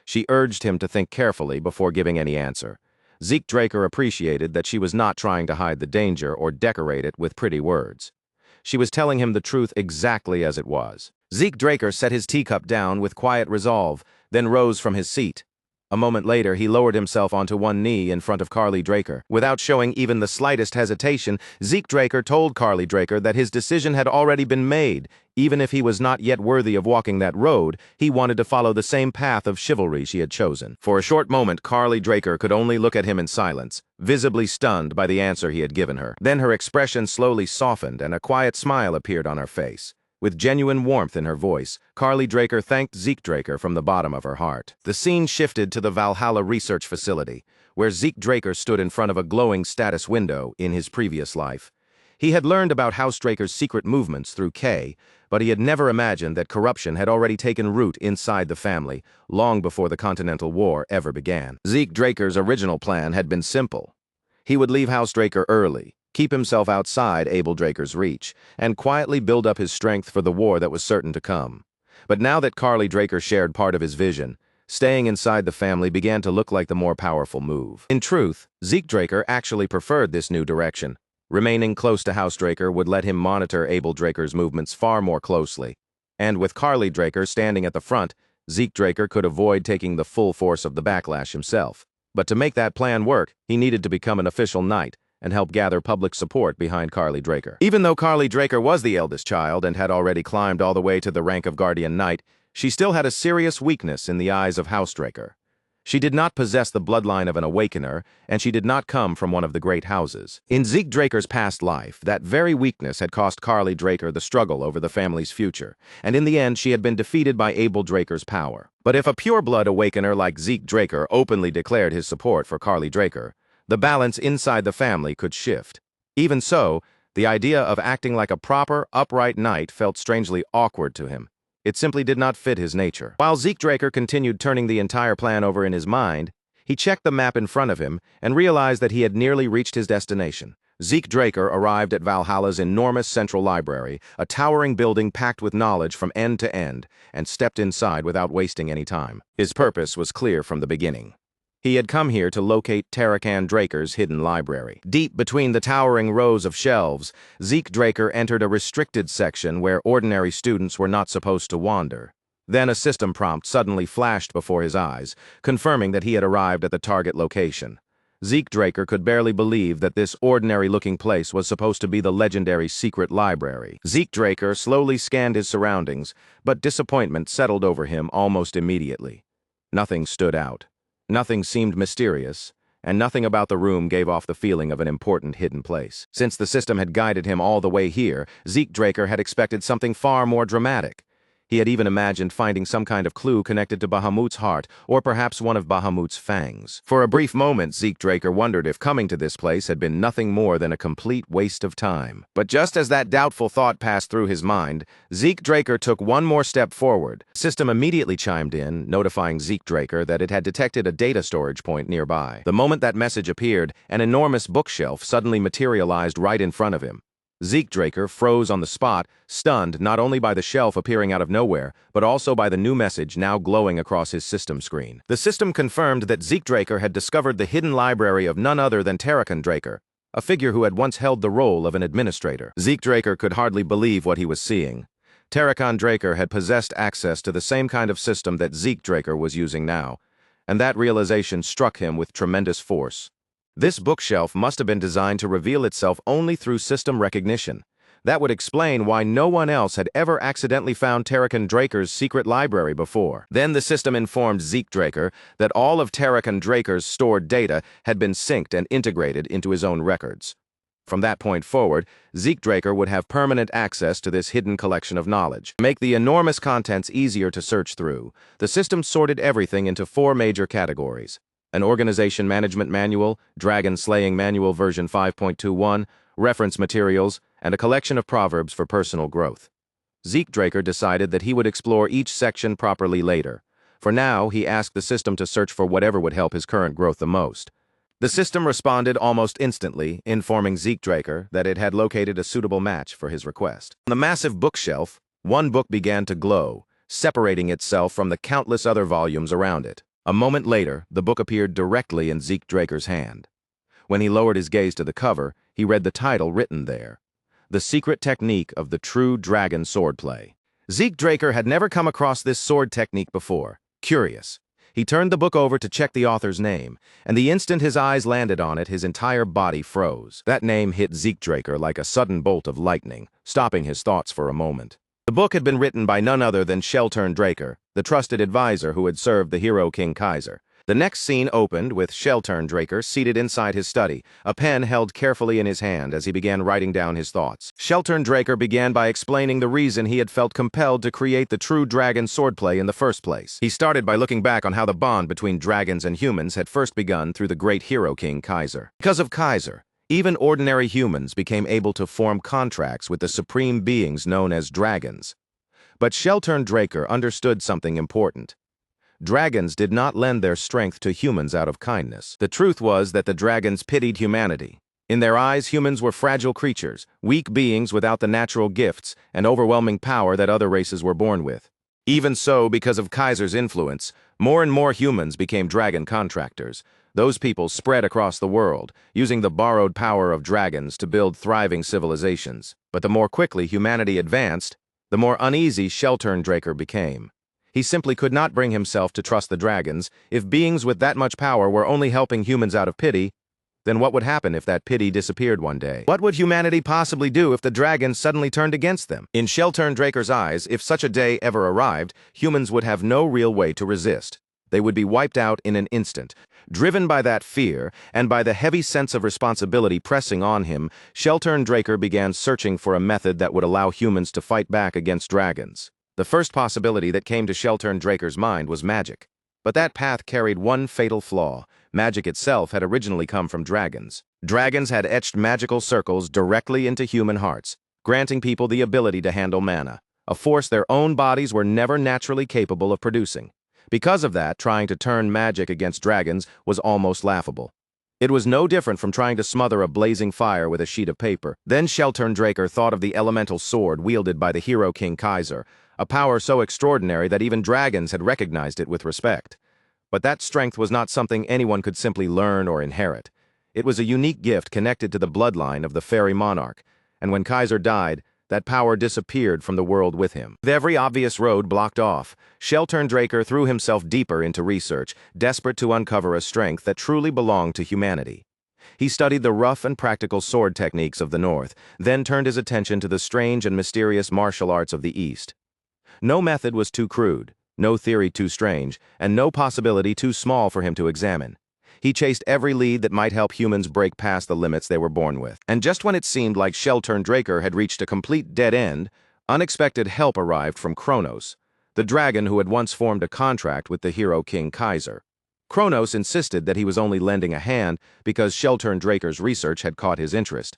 She urged him to think carefully before giving any answer. Zeke Draker appreciated that she was not trying to hide the danger or decorate it with pretty words. She was telling him the truth exactly as it was. Zeke Draker set his teacup down with quiet resolve, then rose from his seat. A moment later, he lowered himself onto one knee in front of Carly Draker. Without showing even the slightest hesitation, Zeke Draker told Carly Draker that his decision had already been made. Even if he was not yet worthy of walking that road, he wanted to follow the same path of chivalry she had chosen. For a short moment, Carly Draker could only look at him in silence, visibly stunned by the answer he had given her. Then her expression slowly softened and a quiet smile appeared on her face. With genuine warmth in her voice, Carly Draker thanked Zeke Draker from the bottom of her heart. The scene shifted to the Valhalla research facility, where Zeke Draker stood in front of a glowing status window in his previous life. He had learned about House Draker's secret movements through Kay, but he had never imagined that corruption had already taken root inside the family, long before the Continental War ever began. Zeke Draker's original plan had been simple. He would leave House Draker early, keep himself outside Abel Draker's reach, and quietly build up his strength for the war that was certain to come. But now that Carly Draker shared part of his vision, staying inside the family began to look like the more powerful move. In truth, Zeke Draker actually preferred this new direction. Remaining close to House Draker would let him monitor Abel Draker's movements far more closely. And with Carly Draker standing at the front, Zeke Draker could avoid taking the full force of the backlash himself. But to make that plan work, he needed to become an official knight and help gather public support behind Carly Draker. Even though Carly Draker was the eldest child and had already climbed all the way to the rank of Guardian Knight, she still had a serious weakness in the eyes of House Draker. She did not possess the bloodline of an awakener, and she did not come from one of the great houses. In Zeke Draker's past life, that very weakness had cost Carly Draker the struggle over the family's future, and in the end she had been defeated by Abel Draker's power. But if a pure-blood awakener like Zeke Draker openly declared his support for Carly Draker, the balance inside the family could shift. Even so, the idea of acting like a proper, upright knight felt strangely awkward to him. It simply did not fit his nature. While Zeke Draker continued turning the entire plan over in his mind, he checked the map in front of him and realized that he had nearly reached his destination. Zeke Draker arrived at Valhalla's enormous central library, a towering building packed with knowledge from end to end, and stepped inside without wasting any time. His purpose was clear from the beginning. He had come here to locate Tarakan Draker's hidden library. Deep between the towering rows of shelves, Zeke Draker entered a restricted section where ordinary students were not supposed to wander. Then a system prompt suddenly flashed before his eyes, confirming that he had arrived at the target location. Zeke Draker could barely believe that this ordinary-looking place was supposed to be the legendary secret library. Zeke Draker slowly scanned his surroundings, but disappointment settled over him almost immediately. Nothing stood out. Nothing seemed mysterious, and nothing about the room gave off the feeling of an important hidden place. Since the system had guided him all the way here, Zeke Draker had expected something far more dramatic. He had even imagined finding some kind of clue connected to Bahamut's heart, or perhaps one of Bahamut's fangs. For a brief moment, Zeke Draker wondered if coming to this place had been nothing more than a complete waste of time. But just as that doubtful thought passed through his mind, Zeke Draker took one more step forward. The system immediately chimed in, notifying Zeke Draker that it had detected a data storage point nearby. The moment that message appeared, an enormous bookshelf suddenly materialized right in front of him. Zeke Draker froze on the spot, stunned not only by the shelf appearing out of nowhere, but also by the new message now glowing across his system screen. The system confirmed that Zeke Draker had discovered the hidden library of none other than Dragon Draker, a figure who had once held the role of an administrator. Zeke Draker could hardly believe what he was seeing. Dragon Draker had possessed access to the same kind of system that Zeke Draker was using now, and that realization struck him with tremendous force. This bookshelf must have been designed to reveal itself only through system recognition. That would explain why no one else had ever accidentally found Dragon Draker's secret library before. Then the system informed Zeke Draker that all of Dragon Draker's stored data had been synced and integrated into his own records. From that point forward, Zeke Draker would have permanent access to this hidden collection of knowledge. To make the enormous contents easier to search through, the system sorted everything into 4 major categories: an organization management manual, dragon slaying manual version 5.21, reference materials, and a collection of proverbs for personal growth. Zeke Draker decided that he would explore each section properly later. For now, he asked the system to search for whatever would help his current growth the most. The system responded almost instantly, informing Zeke Draker that it had located a suitable match for his request. On the massive bookshelf, one book began to glow, separating itself from the countless other volumes around it. A moment later, the book appeared directly in Zeke Draker's hand. When he lowered his gaze to the cover, he read the title written there: The Secret Technique of the True Dragon Swordplay. Zeke Draker had never come across this sword technique before. Curious, he turned the book over to check the author's name, and the instant his eyes landed on it, his entire body froze. That name hit Zeke Draker like a sudden bolt of lightning, stopping his thoughts for a moment. The book had been written by none other than Zeke Draker, the trusted advisor who had served the hero King Kaiser. The next scene opened with Zeke Draker seated inside his study, a pen held carefully in his hand as he began writing down his thoughts. Zeke Draker began by explaining the reason he had felt compelled to create the true dragon swordplay in the first place. He started by looking back on how the bond between dragons and humans had first begun through the great hero King Kaiser. Because of Kaiser, even ordinary humans became able to form contracts with the supreme beings known as dragons. But Zeke Draker understood something important. Dragons did not lend their strength to humans out of kindness. The truth was that the dragons pitied humanity. In their eyes, humans were fragile creatures, weak beings without the natural gifts and overwhelming power that other races were born with. Even so, because of Kaiser's influence, more and more humans became dragon contractors. Those people spread across the world, using the borrowed power of dragons to build thriving civilizations. But the more quickly humanity advanced, the more uneasy Zeke Draker became. He simply could not bring himself to trust the dragons. If beings with that much power were only helping humans out of pity, then what would happen if that pity disappeared one day? What would humanity possibly do if the dragons suddenly turned against them? In Zeke Draker's eyes, if such a day ever arrived, humans would have no real way to resist. They would be wiped out in an instant. Driven by that fear, and by the heavy sense of responsibility pressing on him, Zeke Draker began searching for a method that would allow humans to fight back against dragons. The first possibility that came to Zeke Draker's mind was magic. But that path carried one fatal flaw. Magic itself had originally come from dragons. Dragons had etched magical circles directly into human hearts, granting people the ability to handle mana, a force their own bodies were never naturally capable of producing. Because of that, trying to turn magic against dragons was almost laughable. It was no different from trying to smother a blazing fire with a sheet of paper. Then Zeke Draker thought of the elemental sword wielded by the hero King Kaiser, a power so extraordinary that even dragons had recognized it with respect. But that strength was not something anyone could simply learn or inherit. It was a unique gift connected to the bloodline of the fairy monarch, and when Kaiser died, that power disappeared from the world with him. With every obvious road blocked off, Draker threw himself deeper into research, desperate to uncover a strength that truly belonged to humanity. He studied the rough and practical sword techniques of the North, then turned his attention to the strange and mysterious martial arts of the East. No method was too crude, no theory too strange, and no possibility too small for him to examine. He chased every lead that might help humans break past the limits they were born with. And just when it seemed like Draker had reached a complete dead end, unexpected help arrived from Kronos, the dragon who had once formed a contract with the hero King Kaiser. Kronos insisted that he was only lending a hand because Draker's research had caught his interest.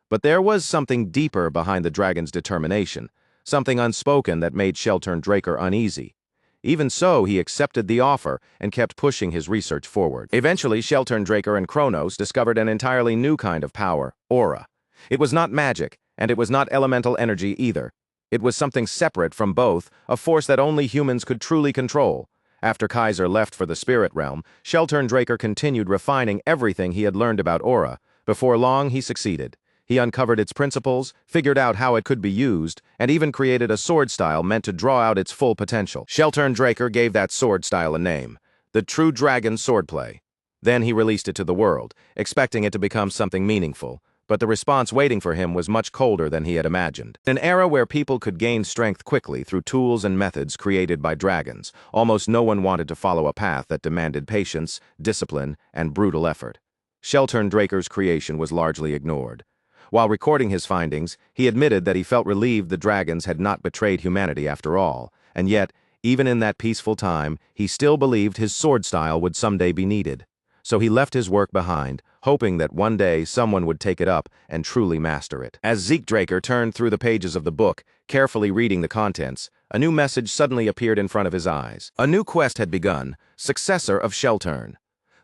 But there was something deeper behind the dragon's determination, something unspoken that made Draker uneasy. Even so, he accepted the offer and kept pushing his research forward. Eventually, Draker and Kronos discovered an entirely new kind of power, aura. It was not magic, and it was not elemental energy either. It was something separate from both, a force that only humans could truly control. After Kaiser left for the spirit realm, Draker continued refining everything he had learned about aura. Before long, he succeeded. He uncovered its principles, figured out how it could be used, and even created a sword style meant to draw out its full potential. Draker gave that sword style a name, the True Dragon Swordplay. Then he released it to the world, expecting it to become something meaningful, but the response waiting for him was much colder than he had imagined. In an era where people could gain strength quickly through tools and methods created by dragons, almost no one wanted to follow a path that demanded patience, discipline, and brutal effort. Draker's creation was largely ignored. While recording his findings, he admitted that he felt relieved the dragons had not betrayed humanity after all, and yet, even in that peaceful time, he still believed his sword style would someday be needed. So he left his work behind, hoping that one day someone would take it up and truly master it. As Zeke Draker turned through the pages of the book, carefully reading the contents, a new message suddenly appeared in front of his eyes. A new quest had begun, successor of Shelturn.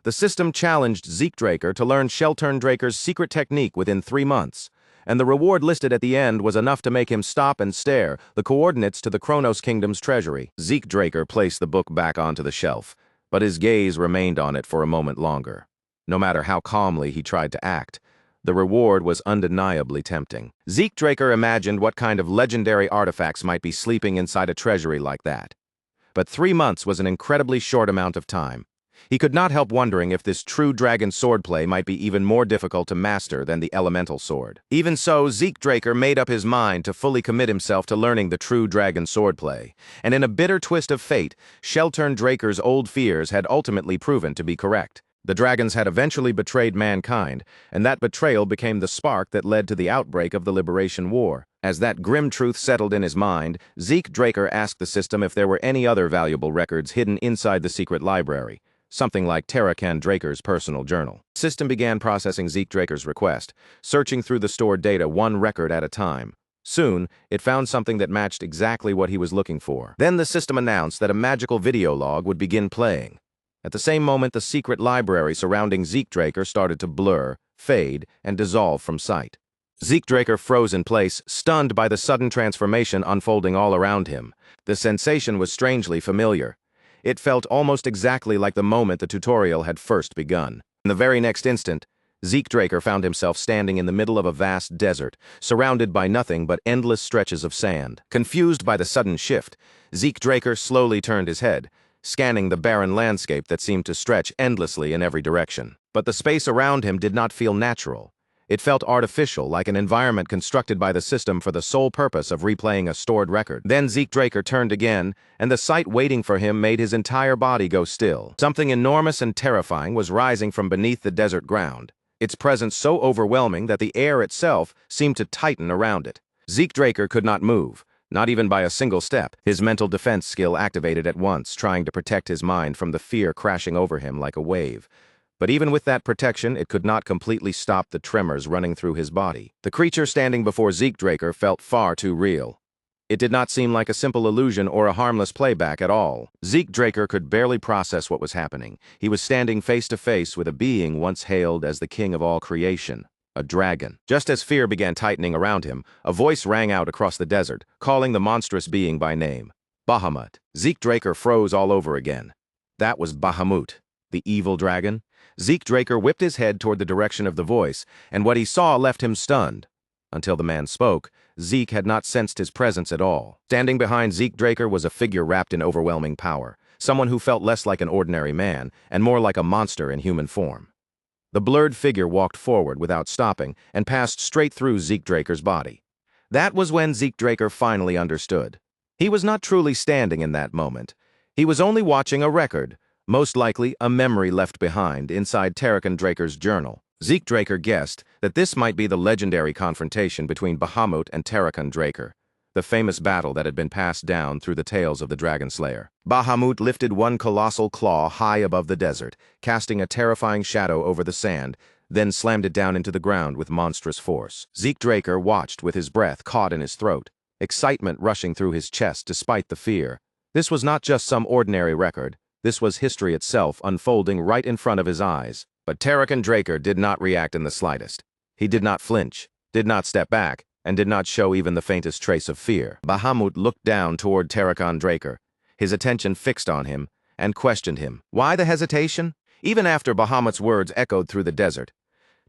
The system challenged Zeke Draker to learn Draker's secret technique within 3 months, and the reward listed at the end was enough to make him stop and stare, the coordinates to the Kronos Kingdom's treasury. Zeke Draker placed the book back onto the shelf, but his gaze remained on it for a moment longer. No matter how calmly he tried to act, the reward was undeniably tempting. Zeke Draker imagined what kind of legendary artifacts might be sleeping inside a treasury like that. But 3 months was an incredibly short amount of time. He could not help wondering if this true dragon swordplay might be even more difficult to master than the elemental sword. Even so, Zeke Draker made up his mind to fully commit himself to learning the true dragon swordplay, and in a bitter twist of fate, Draker's old fears had ultimately proven to be correct. The dragons had eventually betrayed mankind, and that betrayal became the spark that led to the outbreak of the Liberation War. As that grim truth settled in his mind, Zeke Draker asked the system if there were any other valuable records hidden inside the secret library. Something like Tarakan Draker's personal journal. The system began processing Zeke Draker's request, searching through the stored data one record at a time. Soon, it found something that matched exactly what he was looking for. Then the system announced that a magical video log would begin playing. At the same moment, the secret library surrounding Zeke Draker started to blur, fade, and dissolve from sight. Zeke Draker froze in place, stunned by the sudden transformation unfolding all around him. The sensation was strangely familiar. It felt almost exactly like the moment the tutorial had first begun. In the very next instant, Zeke Draker found himself standing in the middle of a vast desert, surrounded by nothing but endless stretches of sand. Confused by the sudden shift, Zeke Draker slowly turned his head, scanning the barren landscape that seemed to stretch endlessly in every direction. But the space around him did not feel natural. It felt artificial, like an environment constructed by the system for the sole purpose of replaying a stored record. Then Zeke Draker turned again, and the sight waiting for him made his entire body go still. Something enormous and terrifying was rising from beneath the desert ground, its presence so overwhelming that the air itself seemed to tighten around it. Zeke Draker could not move, not even by a single step. His mental defense skill activated at once, trying to protect his mind from the fear crashing over him like a wave. But even with that protection, it could not completely stop the tremors running through his body. The creature standing before Zeke Draker felt far too real. It did not seem like a simple illusion or a harmless playback at all. Zeke Draker could barely process what was happening. He was standing face to face with a being once hailed as the king of all creation, a dragon. Just as fear began tightening around him, a voice rang out across the desert, calling the monstrous being by name, Bahamut. Zeke Draker froze all over again. That was Bahamut, the evil dragon. Zeke Draker whipped his head toward the direction of the voice, and what he saw left him stunned. Until the man spoke, Zeke had not sensed his presence at all. Standing behind Zeke Draker was a figure wrapped in overwhelming power, someone who felt less like an ordinary man and more like a monster in human form. The blurred figure walked forward without stopping and passed straight through Zeke Draker's body. That was when Zeke Draker finally understood. He was not truly standing in that moment. He was only watching a record, most likely a memory left behind inside Draker's journal. Zeke Draker guessed that this might be the legendary confrontation between Bahamut and Draker, the famous battle that had been passed down through the tales of the Dragonslayer. Bahamut lifted one colossal claw high above the desert, casting a terrifying shadow over the sand, then slammed it down into the ground with monstrous force. Zeke Draker watched with his breath caught in his throat, excitement rushing through his chest despite the fear. This was not just some ordinary record. This was history itself unfolding right in front of his eyes. But Draker did not react in the slightest. He did not flinch, did not step back, and did not show even the faintest trace of fear. Bahamut looked down toward Draker, his attention fixed on him, and questioned him. Why the hesitation? Even after Bahamut's words echoed through the desert,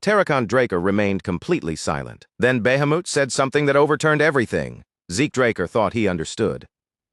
Draker remained completely silent. Then Bahamut said something that overturned everything. Zeke Draker thought he understood.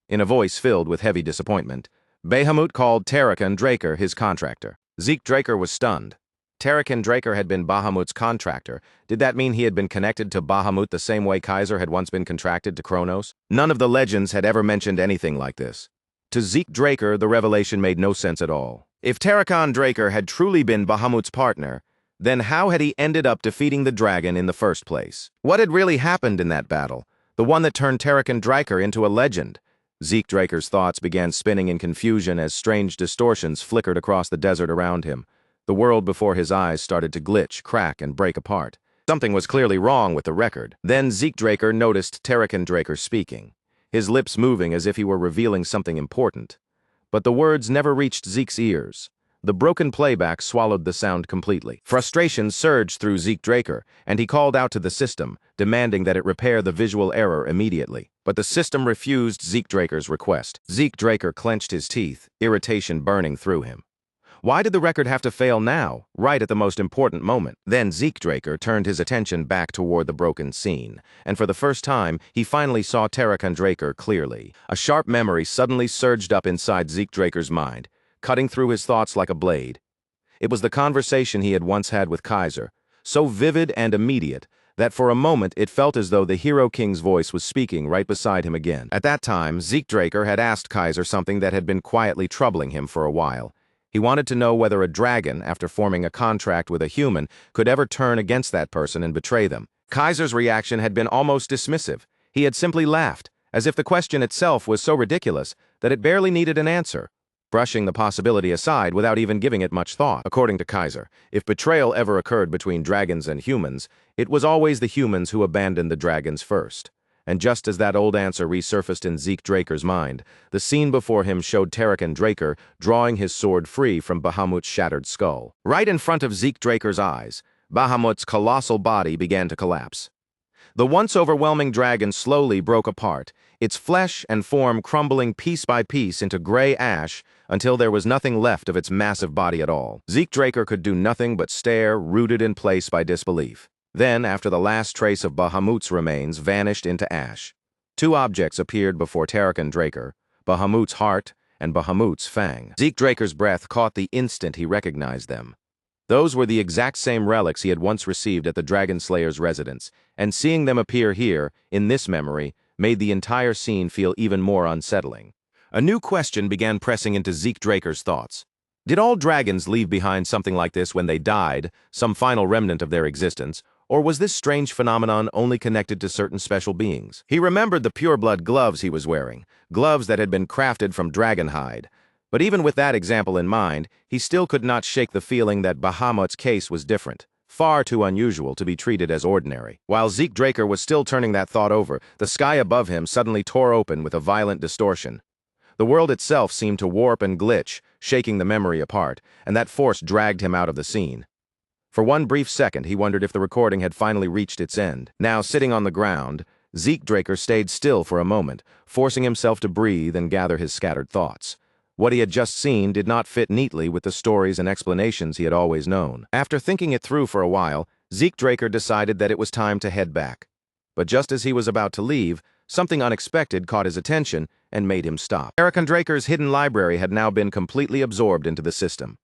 In a voice filled with heavy disappointment, Bahamut called Draker his contractor. Zeke Draker was stunned. Draker had been Bahamut's contractor. Did that mean he had been connected to Bahamut the same way Kaiser had once been contracted to Kronos? None of the legends had ever mentioned anything like this. To Zeke Draker, the revelation made no sense at all. If Draker had truly been Bahamut's partner, then how had he ended up defeating the dragon in the first place? What had really happened in that battle? The one that turned Draker into a legend? Zeke Draker's thoughts began spinning in confusion as strange distortions flickered across the desert around him. The world before his eyes started to glitch, crack, and break apart. Something was clearly wrong with the record. Then Zeke Draker noticed Draker speaking, his lips moving as if he were revealing something important. But the words never reached Zeke's ears. The broken playback swallowed the sound completely. Frustration surged through Zeke Draker, and he called out to the system, demanding that it repair the visual error immediately. But the system refused Zeke Draker's request. Zeke Draker clenched his teeth, irritation burning through him. Why did the record have to fail now, right at the most important moment? Then Zeke Draker turned his attention back toward the broken scene, and for the first time, he finally saw Draker clearly. A sharp memory suddenly surged up inside Zeke Draker's mind, cutting through his thoughts like a blade. It was the conversation he had once had with Kaiser, so vivid and immediate that for a moment it felt as though the Hero King's voice was speaking right beside him again. At that time, Zeke Draker had asked Kaiser something that had been quietly troubling him for a while. He wanted to know whether a dragon, after forming a contract with a human, could ever turn against that person and betray them. Kaiser's reaction had been almost dismissive. He had simply laughed, as if the question itself was so ridiculous that it barely needed an answer, brushing the possibility aside without even giving it much thought. According to Kaiser, if betrayal ever occurred between dragons and humans, it was always the humans who abandoned the dragons first. And just as that old answer resurfaced in Zeke Draker's mind, the scene before him showed Draker drawing his sword free from Bahamut's shattered skull. Right in front of Zeke Draker's eyes, Bahamut's colossal body began to collapse. The once overwhelming dragon slowly broke apart, its flesh and form crumbling piece by piece into gray ash until there was nothing left of its massive body at all. Zeke Draker could do nothing but stare, rooted in place by disbelief. Then, after the last trace of Bahamut's remains vanished into ash, two objects appeared before Draker, Bahamut's heart and Bahamut's fang. Zeke Draker's breath caught the instant he recognized them. Those were the exact same relics he had once received at the Dragonslayer's residence, and seeing them appear here, in this memory, made the entire scene feel even more unsettling. A new question began pressing into Zeke Draker's thoughts. Did all dragons leave behind something like this when they died, some final remnant of their existence, or was this strange phenomenon only connected to certain special beings? He remembered the pureblood gloves he was wearing, gloves that had been crafted from dragon hide. But even with that example in mind, he still could not shake the feeling that Bahamut's case was different, far too unusual to be treated as ordinary. While Zeke Draker was still turning that thought over, the sky above him suddenly tore open with a violent distortion. The world itself seemed to warp and glitch, shaking the memory apart, and that force dragged him out of the scene. For one brief second, he wondered if the recording had finally reached its end. Now, sitting on the ground, Zeke Draker stayed still for a moment, forcing himself to breathe and gather his scattered thoughts. What he had just seen did not fit neatly with the stories and explanations he had always known. After thinking it through for a while, Zeke Draker decided that it was time to head back. But just as he was about to leave, something unexpected caught his attention and made him stop. Draker's hidden library had now been completely absorbed into the system.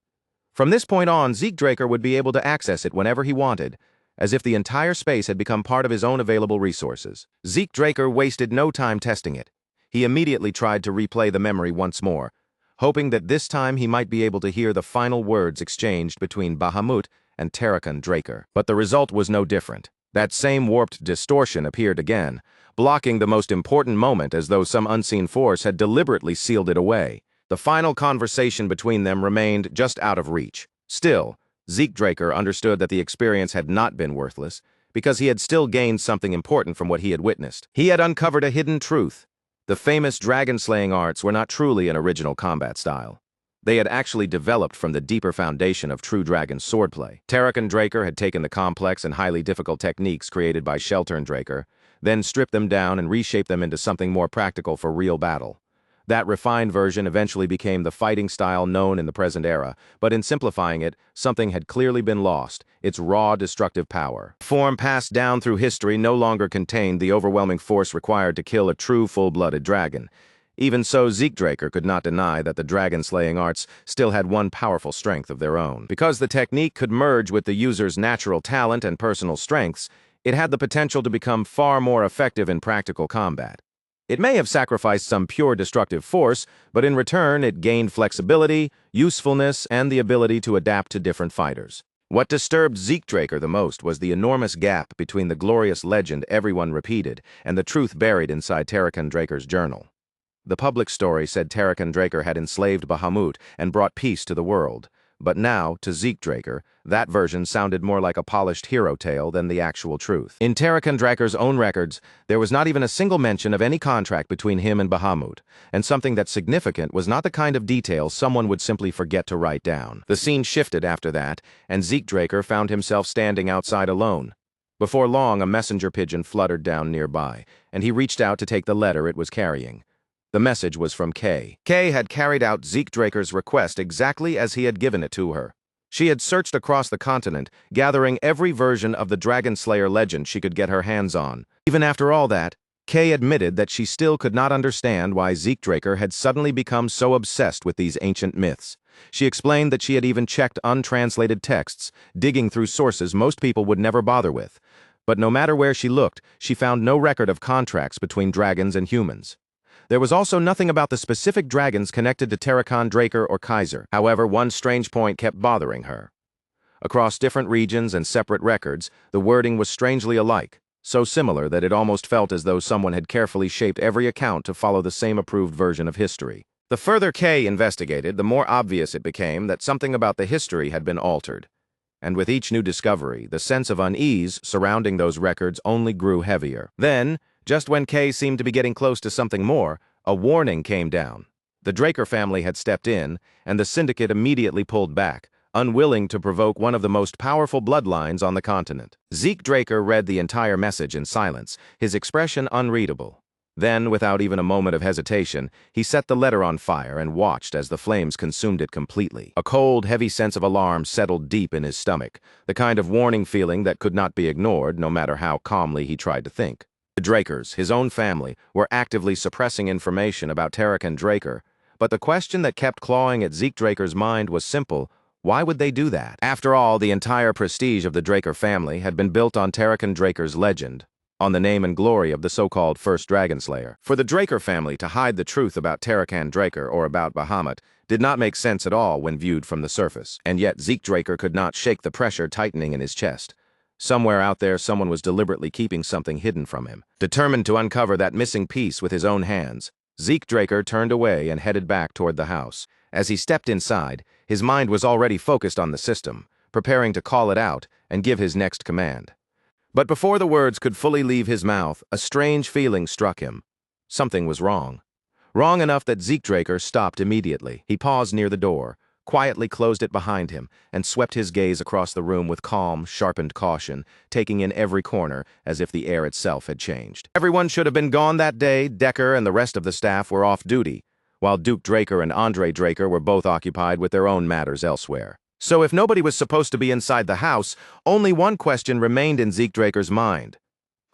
From this point on, Zeke Draker would be able to access it whenever he wanted, as if the entire space had become part of his own available resources. Zeke Draker wasted no time testing it. He immediately tried to replay the memory once more, hoping that this time he might be able to hear the final words exchanged between Bahamut and Draker. But the result was no different. That same warped distortion appeared again, blocking the most important moment as though some unseen force had deliberately sealed it away. The final conversation between them remained just out of reach. Still, Zeke Draker understood that the experience had not been worthless, because he had still gained something important from what he had witnessed. He had uncovered a hidden truth. The famous dragon-slaying arts were not truly an original combat style. They had actually developed from the deeper foundation of true dragon swordplay. Draker had taken the complex and highly difficult techniques created by Draker, then stripped them down and reshaped them into something more practical for real battle. That refined version eventually became the fighting style known in the present era, but in simplifying it, something had clearly been lost: its raw, destructive power. The form passed down through history no longer contained the overwhelming force required to kill a true full-blooded dragon. Even so, Zeke Draker could not deny that the dragon-slaying arts still had one powerful strength of their own. Because the technique could merge with the user's natural talent and personal strengths, it had the potential to become far more effective in practical combat. It may have sacrificed some pure destructive force, but in return it gained flexibility, usefulness, and the ability to adapt to different fighters. What disturbed Zeke Draker the most was the enormous gap between the glorious legend everyone repeated and the truth buried inside Draker's journal. The public story said Draker had enslaved Bahamut and brought peace to the world. But now, to Zeke Draker, that version sounded more like a polished hero tale than the actual truth. In Draker's own records, there was not even a single mention of any contract between him and Bahamut, and something that's significant was not the kind of detail someone would simply forget to write down. The scene shifted after that, and Zeke Draker found himself standing outside alone. Before long, a messenger pigeon fluttered down nearby, and he reached out to take the letter it was carrying. The message was from Kay. Kay had carried out Zeke Draker's request exactly as he had given it to her. She had searched across the continent, gathering every version of the Dragonslayer legend she could get her hands on. Even after all that, Kay admitted that she still could not understand why Zeke Draker had suddenly become so obsessed with these ancient myths. She explained that she had even checked untranslated texts, digging through sources most people would never bother with. But no matter where she looked, she found no record of contracts between dragons and humans. There was also nothing about the specific dragons connected to Draker or Kaiser. However, one strange point kept bothering her. Across different regions and separate records, the wording was strangely alike, so similar that it almost felt as though someone had carefully shaped every account to follow the same approved version of history. The further Kay investigated, the more obvious it became that something about the history had been altered. And with each new discovery, the sense of unease surrounding those records only grew heavier. Then, just when Kay seemed to be getting close to something more, a warning came down. The Draker family had stepped in, and the syndicate immediately pulled back, unwilling to provoke one of the most powerful bloodlines on the continent. Zeke Draker read the entire message in silence, his expression unreadable. Then, without even a moment of hesitation, he set the letter on fire and watched as the flames consumed it completely. A cold, heavy sense of alarm settled deep in his stomach, the kind of warning feeling that could not be ignored no matter how calmly he tried to think. The Drakers, his own family, were actively suppressing information about Draker, but the question that kept clawing at Zeke Draker's mind was simple: why would they do that? After all, the entire prestige of the Draker family had been built on Draker's legend, on the name and glory of the so-called first Dragonslayer. For the Draker family to hide the truth about Draker or about Bahamut did not make sense at all when viewed from the surface. And yet Zeke Draker could not shake the pressure tightening in his chest. Somewhere out there, someone was deliberately keeping something hidden from him. Determined to uncover that missing piece with his own hands, Zeke Draker turned away and headed back toward the house. As he stepped inside, his mind was already focused on the system, preparing to call it out and give his next command. But before the words could fully leave his mouth, a strange feeling struck him. Something was wrong. Wrong enough that Zeke Draker stopped immediately. He paused near the door, quietly closed it behind him, and swept his gaze across the room with calm, sharpened caution, taking in every corner as if the air itself had changed. Everyone should have been gone that day. Decker and the rest of the staff were off duty, while Duke Draker and Andre Draker were both occupied with their own matters elsewhere. So if nobody was supposed to be inside the house, only one question remained in Zeke Draker's mind.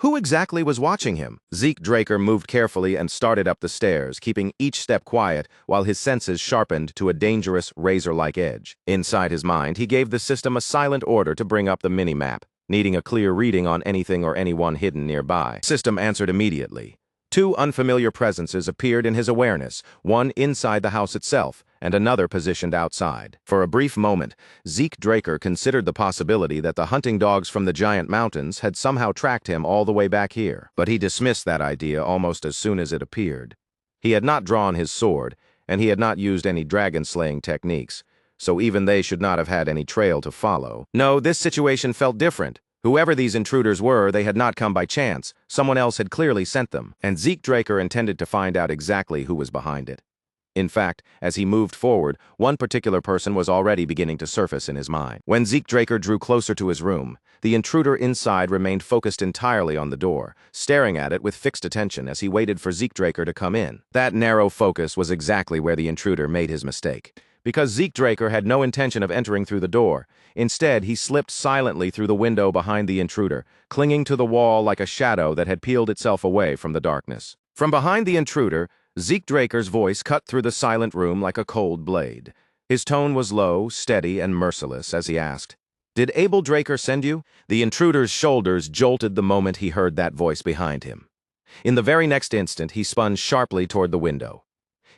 Who exactly was watching him? Zeke Draker moved carefully and started up the stairs, keeping each step quiet while his senses sharpened to a dangerous, razor-like edge. Inside his mind, he gave the system a silent order to bring up the mini-map, needing a clear reading on anything or anyone hidden nearby. System answered immediately. Two unfamiliar presences appeared in his awareness, one inside the house itself, and another positioned outside. For a brief moment, Zeke Draker considered the possibility that the hunting dogs from the giant mountains had somehow tracked him all the way back here, but he dismissed that idea almost as soon as it appeared. He had not drawn his sword, and he had not used any dragon-slaying techniques, so even they should not have had any trail to follow. No, this situation felt different. Whoever these intruders were, they had not come by chance. Someone else had clearly sent them, and Zeke Draker intended to find out exactly who was behind it. In fact, as he moved forward, one particular person was already beginning to surface in his mind. When Zeke Draker drew closer to his room, the intruder inside remained focused entirely on the door, staring at it with fixed attention as he waited for Zeke Draker to come in. That narrow focus was exactly where the intruder made his mistake. Because Zeke Draker had no intention of entering through the door. Instead, he slipped silently through the window behind the intruder, clinging to the wall like a shadow that had peeled itself away from the darkness. From behind the intruder, Zeke Draker's voice cut through the silent room like a cold blade. His tone was low, steady, and merciless as he asked, "Did Abel Draker send you?" The intruder's shoulders jolted the moment he heard that voice behind him. In the very next instant, he spun sharply toward the window,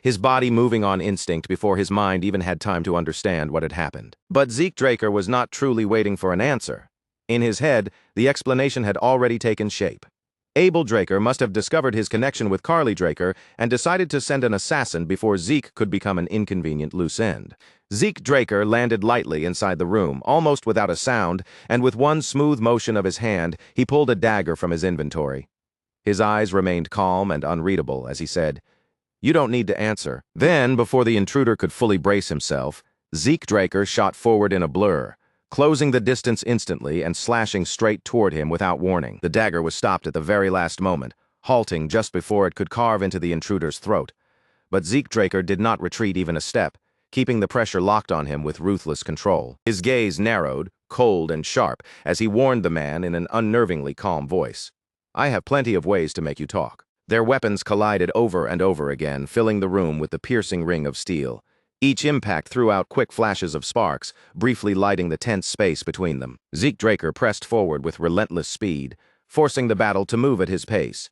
his body moving on instinct before his mind even had time to understand what had happened. But Zeke Draker was not truly waiting for an answer. In his head, the explanation had already taken shape. Abel Draker must have discovered his connection with Carly Draker and decided to send an assassin before Zeke could become an inconvenient loose end. Zeke Draker landed lightly inside the room, almost without a sound, and with one smooth motion of his hand, he pulled a dagger from his inventory. His eyes remained calm and unreadable as he said, "You don't need to answer." Then, before the intruder could fully brace himself, Zeke Draker shot forward in a blur, closing the distance instantly and slashing straight toward him without warning. The dagger was stopped at the very last moment, halting just before it could carve into the intruder's throat. But Zeke Draker did not retreat even a step, keeping the pressure locked on him with ruthless control. His gaze narrowed, cold and sharp, as he warned the man in an unnervingly calm voice. "I have plenty of ways to make you talk." Their weapons collided over and over again, filling the room with the piercing ring of steel. Each impact threw out quick flashes of sparks, briefly lighting the tense space between them. Zeke Draker pressed forward with relentless speed, forcing the battle to move at his pace.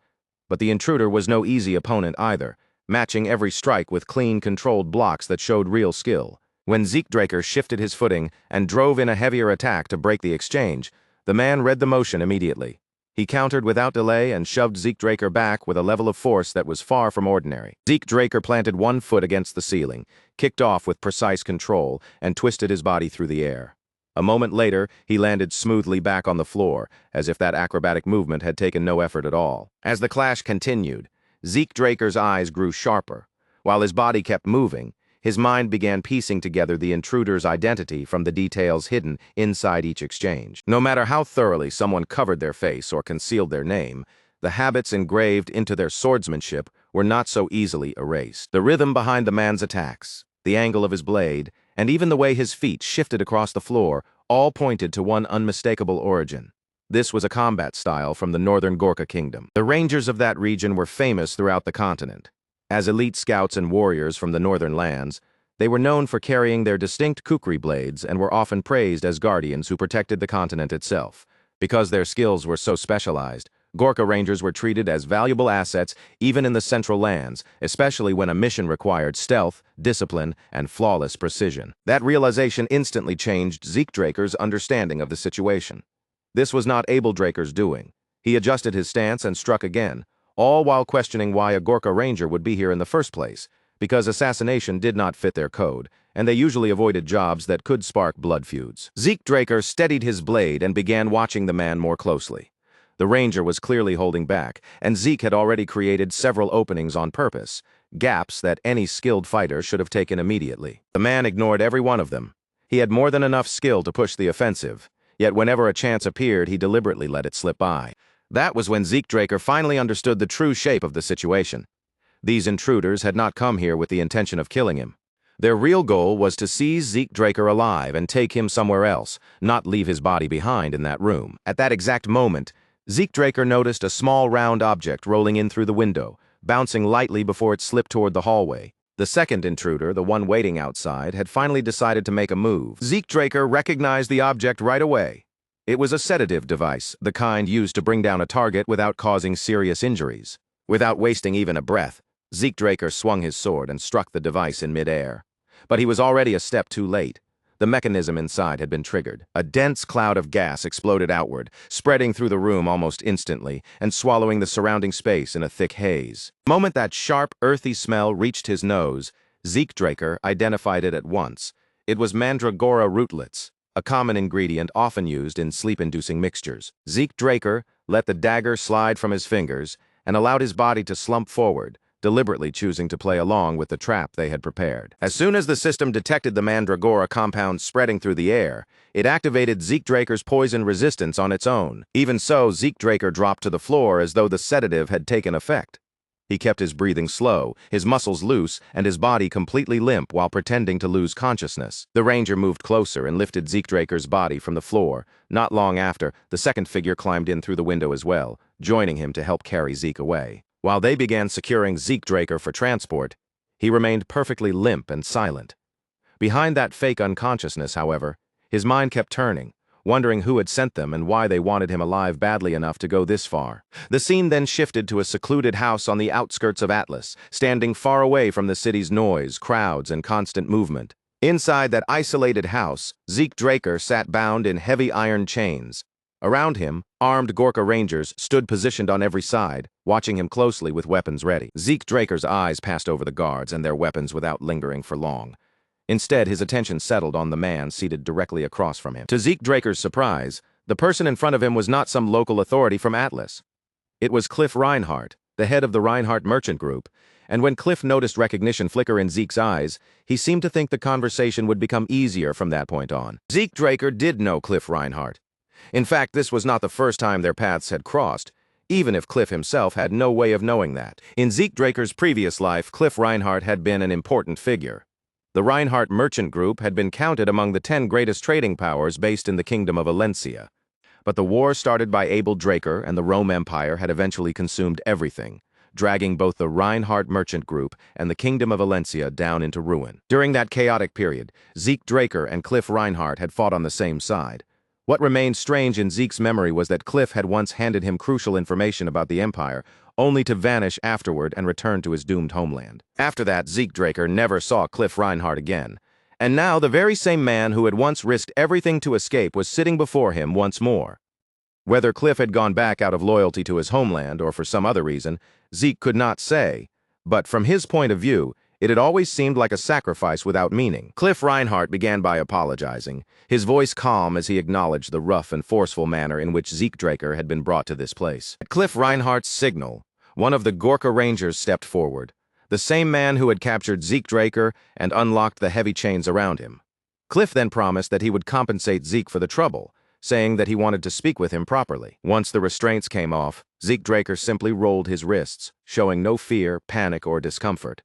But the intruder was no easy opponent either, matching every strike with clean, controlled blocks that showed real skill. When Zeke Draker shifted his footing and drove in a heavier attack to break the exchange, the man read the motion immediately. He countered without delay and shoved Zeke Draker back with a level of force that was far from ordinary. Zeke Draker planted one foot against the ceiling, kicked off with precise control, and twisted his body through the air. A moment later, he landed smoothly back on the floor, as if that acrobatic movement had taken no effort at all. As the clash continued, Zeke Draker's eyes grew sharper. While his body kept moving, his mind began piecing together the intruder's identity from the details hidden inside each exchange. No matter how thoroughly someone covered their face or concealed their name, the habits engraved into their swordsmanship were not so easily erased. The rhythm behind the man's attacks, the angle of his blade, and even the way his feet shifted across the floor all pointed to one unmistakable origin. This was a combat style from the northern Gorkha kingdom. The rangers of that region were famous throughout the continent. As elite scouts and warriors from the northern lands, they were known for carrying their distinct kukri blades and were often praised as guardians who protected the continent itself. Because their skills were so specialized, Gorkha Rangers were treated as valuable assets even in the central lands, especially when a mission required stealth, discipline, and flawless precision. That realization instantly changed Zeke Draker's understanding of the situation. This was not Abel Draker's doing. He adjusted his stance and struck again, all while questioning why a Gorkha Ranger would be here in the first place, because assassination did not fit their code, and they usually avoided jobs that could spark blood feuds. Zeke Draker steadied his blade and began watching the man more closely. The Ranger was clearly holding back, and Zeke had already created several openings on purpose, gaps that any skilled fighter should have taken immediately. The man ignored every one of them. He had more than enough skill to push the offensive, yet whenever a chance appeared, he deliberately let it slip by. That was when Zeke Draker finally understood the true shape of the situation. These intruders had not come here with the intention of killing him. Their real goal was to seize Zeke Draker alive and take him somewhere else, not leave his body behind in that room. At that exact moment, Zeke Draker noticed a small round object rolling in through the window, bouncing lightly before it slipped toward the hallway. The second intruder, the one waiting outside, had finally decided to make a move. Zeke Draker recognized the object right away. It was a sedative device, the kind used to bring down a target without causing serious injuries. Without wasting even a breath, Zeke Draker swung his sword and struck the device in midair. But he was already a step too late. The mechanism inside had been triggered. A dense cloud of gas exploded outward, spreading through the room almost instantly and swallowing the surrounding space in a thick haze. The moment that sharp, earthy smell reached his nose, Zeke Draker identified it at once. It was mandragora rootlets, a common ingredient often used in sleep-inducing mixtures. Zeke Draker let the dagger slide from his fingers and allowed his body to slump forward, deliberately choosing to play along with the trap they had prepared. As soon as the system detected the mandragora compound spreading through the air, it activated Zeke Draker's poison resistance on its own. Even so, Zeke Draker dropped to the floor as though the sedative had taken effect. He kept his breathing slow, his muscles loose, and his body completely limp while pretending to lose consciousness. The ranger moved closer and lifted Zeke Draker's body from the floor. Not long after, the second figure climbed in through the window as well, joining him to help carry Zeke away. While they began securing Zeke Draker for transport, he remained perfectly limp and silent. Behind that fake unconsciousness, however, his mind kept turning, wondering who had sent them and why they wanted him alive badly enough to go this far. The scene then shifted to a secluded house on the outskirts of Atlas, standing far away from the city's noise, crowds, and constant movement. Inside that isolated house, Zeke Draker sat bound in heavy iron chains. Around him, armed Gorka Rangers stood positioned on every side, watching him closely with weapons ready. Zeke Draker's eyes passed over the guards and their weapons without lingering for long. Instead, his attention settled on the man seated directly across from him. To Zeke Draker's surprise, the person in front of him was not some local authority from Atlas. It was Cliff Reinhardt, the head of the Reinhardt Merchant Group, and when Cliff noticed recognition flicker in Zeke's eyes, he seemed to think the conversation would become easier from that point on. Zeke Draker did know Cliff Reinhardt. In fact, this was not the first time their paths had crossed, even if Cliff himself had no way of knowing that. In Zeke Draker's previous life, Cliff Reinhardt had been an important figure. The Reinhardt Merchant Group had been counted among the 10 greatest trading powers based in the Kingdom of Valencia. But the war started by Abel Draker and the Rome Empire had eventually consumed everything, dragging both the Reinhardt Merchant Group and the Kingdom of Valencia down into ruin. During that chaotic period, Zeke Draker and Cliff Reinhardt had fought on the same side. What remained strange in Zeke's memory was that Cliff had once handed him crucial information about the Empire, only to vanish afterward and return to his doomed homeland. After that, Zeke Draker never saw Cliff Reinhardt again. And now the very same man who had once risked everything to escape was sitting before him once more. Whether Cliff had gone back out of loyalty to his homeland or for some other reason, Zeke could not say. But from his point of view, it had always seemed like a sacrifice without meaning. Cliff Reinhardt began by apologizing, his voice calm as he acknowledged the rough and forceful manner in which Zeke Draker had been brought to this place. At Cliff Reinhardt's signal, one of the Gorka Rangers stepped forward, the same man who had captured Zeke Draker and unlocked the heavy chains around him. Cliff then promised that he would compensate Zeke for the trouble, saying that he wanted to speak with him properly. Once the restraints came off, Zeke Draker simply rolled his wrists, showing no fear, panic, or discomfort.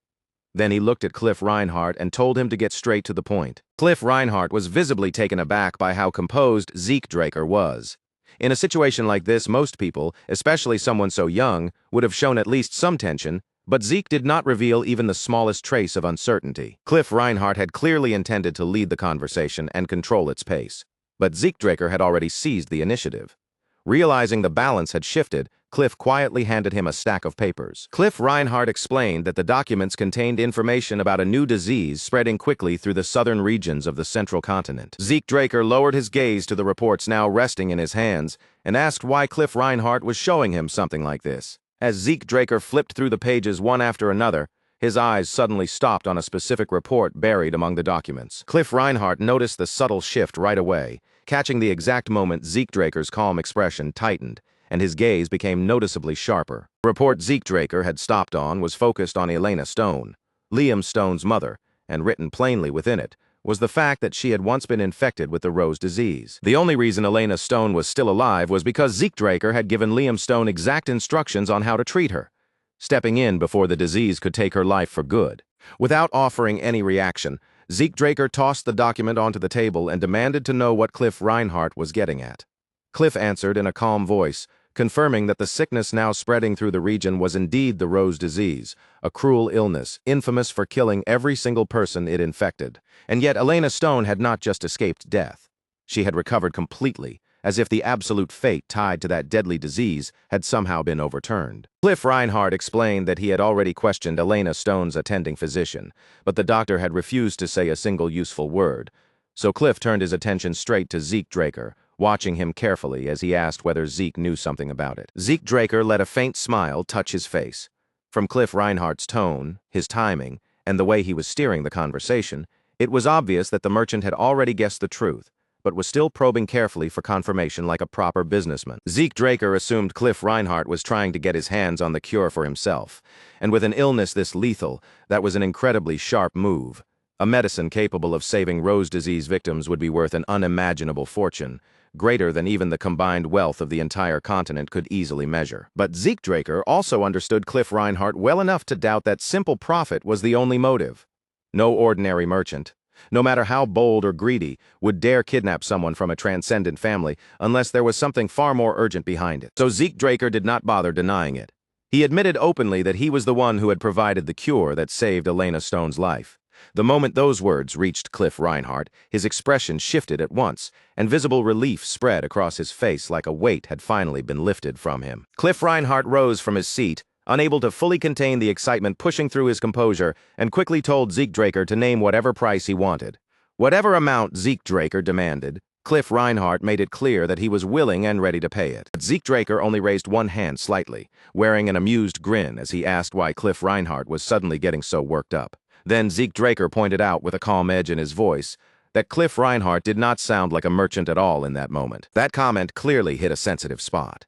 Then he looked at Cliff Reinhardt and told him to get straight to the point. Cliff Reinhardt was visibly taken aback by how composed Zeke Draker was. In a situation like this, most people, especially someone so young, would have shown at least some tension, but Zeke did not reveal even the smallest trace of uncertainty. Cliff Reinhardt had clearly intended to lead the conversation and control its pace, but Zeke Draker had already seized the initiative. Realizing the balance had shifted, Cliff quietly handed him a stack of papers. Cliff Reinhardt explained that the documents contained information about a new disease spreading quickly through the southern regions of the central continent. Zeke Draker lowered his gaze to the reports now resting in his hands and asked why Cliff Reinhardt was showing him something like this. As Zeke Draker flipped through the pages one after another, his eyes suddenly stopped on a specific report buried among the documents. Cliff Reinhardt noticed the subtle shift right away, catching the exact moment Zeke Draker's calm expression tightened, and his gaze became noticeably sharper. The report Zeke Draker had stopped on was focused on Elena Stone, Liam Stone's mother, and written plainly within it was the fact that she had once been infected with the Rose disease. The only reason Elena Stone was still alive was because Zeke Draker had given Liam Stone exact instructions on how to treat her, stepping in before the disease could take her life for good. Without offering any reaction, Zeke Draker tossed the document onto the table and demanded to know what Cliff Reinhardt was getting at. Cliff answered in a calm voice, confirming that the sickness now spreading through the region was indeed the rose disease, a cruel illness, infamous for killing every single person it infected. And yet Elena Stone had not just escaped death. She had recovered completely, as if the absolute fate tied to that deadly disease had somehow been overturned. Cliff Reinhardt explained that he had already questioned Elena Stone's attending physician, but the doctor had refused to say a single useful word. So Cliff turned his attention straight to Zeke Draker, watching him carefully as he asked whether Zeke knew something about it. Zeke Draker let a faint smile touch his face. From Cliff Reinhardt's tone, his timing, and the way he was steering the conversation, it was obvious that the merchant had already guessed the truth, but was still probing carefully for confirmation like a proper businessman. Zeke Draker assumed Cliff Reinhardt was trying to get his hands on the cure for himself, and with an illness this lethal, that was an incredibly sharp move. A medicine capable of saving rose disease victims would be worth an unimaginable fortune, greater than even the combined wealth of the entire continent could easily measure. But Zeke Draker also understood Cliff Reinhardt well enough to doubt that simple profit was the only motive. No ordinary merchant, no matter how bold or greedy, would dare kidnap someone from a transcendent family unless there was something far more urgent behind it. So Zeke Draker did not bother denying it. He admitted openly that he was the one who had provided the cure that saved Elena Stone's life. The moment those words reached Cliff Reinhardt, his expression shifted at once, and visible relief spread across his face like a weight had finally been lifted from him. Cliff Reinhardt rose from his seat, unable to fully contain the excitement pushing through his composure, and quickly told Zeke Draker to name whatever price he wanted. Whatever amount Zeke Draker demanded, Cliff Reinhardt made it clear that he was willing and ready to pay it. But Zeke Draker only raised one hand slightly, wearing an amused grin as he asked why Cliff Reinhardt was suddenly getting so worked up. Then Zeke Draker pointed out with a calm edge in his voice that Cliff Reinhardt did not sound like a merchant at all in that moment. That comment clearly hit a sensitive spot.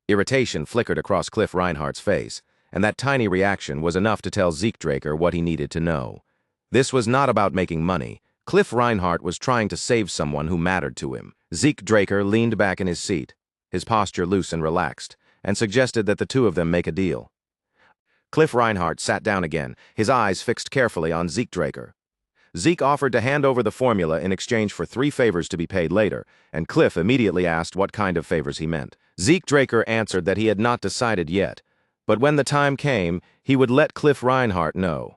Irritation flickered across Cliff Reinhardt's face, and that tiny reaction was enough to tell Zeke Draker what he needed to know. This was not about making money. Cliff Reinhardt was trying to save someone who mattered to him. Zeke Draker leaned back in his seat, his posture loose and relaxed, and suggested that the two of them make a deal. Cliff Reinhardt sat down again, his eyes fixed carefully on Zeke Draker. Zeke offered to hand over the formula in exchange for 3 favors to be paid later, and Cliff immediately asked what kind of favors he meant. Zeke Draker answered that he had not decided yet, but when the time came, he would let Cliff Reinhardt know.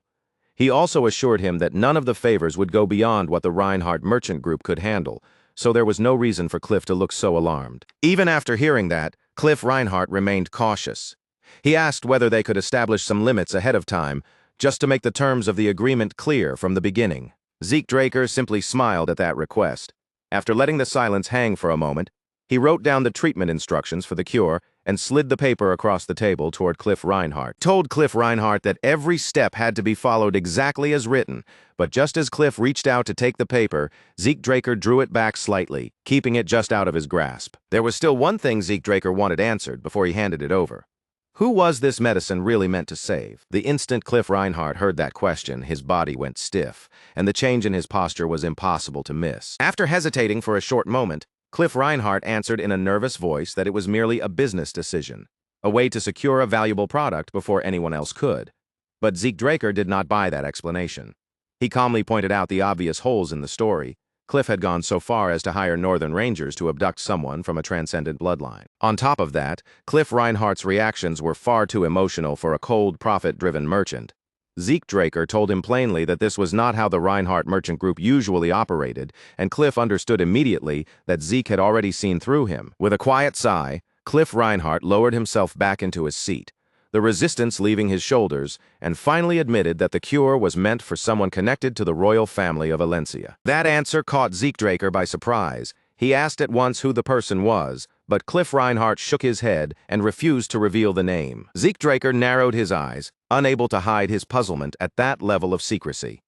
He also assured him that none of the favors would go beyond what the Reinhardt Merchant Group could handle, so there was no reason for Cliff to look so alarmed. Even after hearing that, Cliff Reinhardt remained cautious. He asked whether they could establish some limits ahead of time, just to make the terms of the agreement clear from the beginning. Zeke Draker simply smiled at that request. After letting the silence hang for a moment, he wrote down the treatment instructions for the cure and slid the paper across the table toward Cliff Reinhardt. Told Cliff Reinhardt that every step had to be followed exactly as written, but just as Cliff reached out to take the paper, Zeke Draker drew it back slightly, keeping it just out of his grasp. There was still one thing Zeke Draker wanted answered before he handed it over. Who was this medicine really meant to save? The instant Cliff Reinhardt heard that question, his body went stiff, and the change in his posture was impossible to miss. After hesitating for a short moment, Cliff Reinhardt answered in a nervous voice that it was merely a business decision, a way to secure a valuable product before anyone else could. But Zeke Draker did not buy that explanation. He calmly pointed out the obvious holes in the story. Cliff had gone so far as to hire Northern Rangers to abduct someone from a transcendent bloodline. On top of that, Cliff Reinhardt's reactions were far too emotional for a cold, profit-driven merchant. Zeke Draker told him plainly that this was not how the Reinhardt Merchant Group usually operated, and Cliff understood immediately that Zeke had already seen through him. With a quiet sigh, Cliff Reinhardt lowered himself back into his seat, the resistance leaving his shoulders, and finally admitted that the cure was meant for someone connected to the royal family of Valencia. That answer caught Zeke Draker by surprise. He asked at once who the person was, but Cliff Reinhardt shook his head and refused to reveal the name. Zeke Draker narrowed his eyes, unable to hide his puzzlement at that level of secrecy.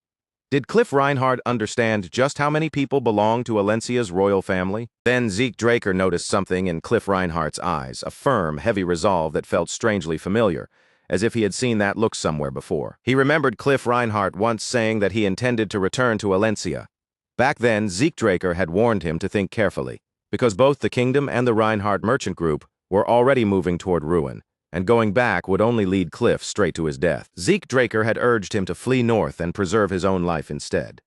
Did Cliff Reinhardt understand just how many people belonged to Valencia's royal family? Then Zeke Draker noticed something in Cliff Reinhardt's eyes, a firm, heavy resolve that felt strangely familiar, as if he had seen that look somewhere before. He remembered Cliff Reinhardt once saying that he intended to return to Valencia. Back then, Zeke Draker had warned him to think carefully, because both the kingdom and the Reinhardt Merchant Group were already moving toward ruin, and going back would only lead Cliff straight to his death. Zeke Draker had urged him to flee north and preserve his own life instead.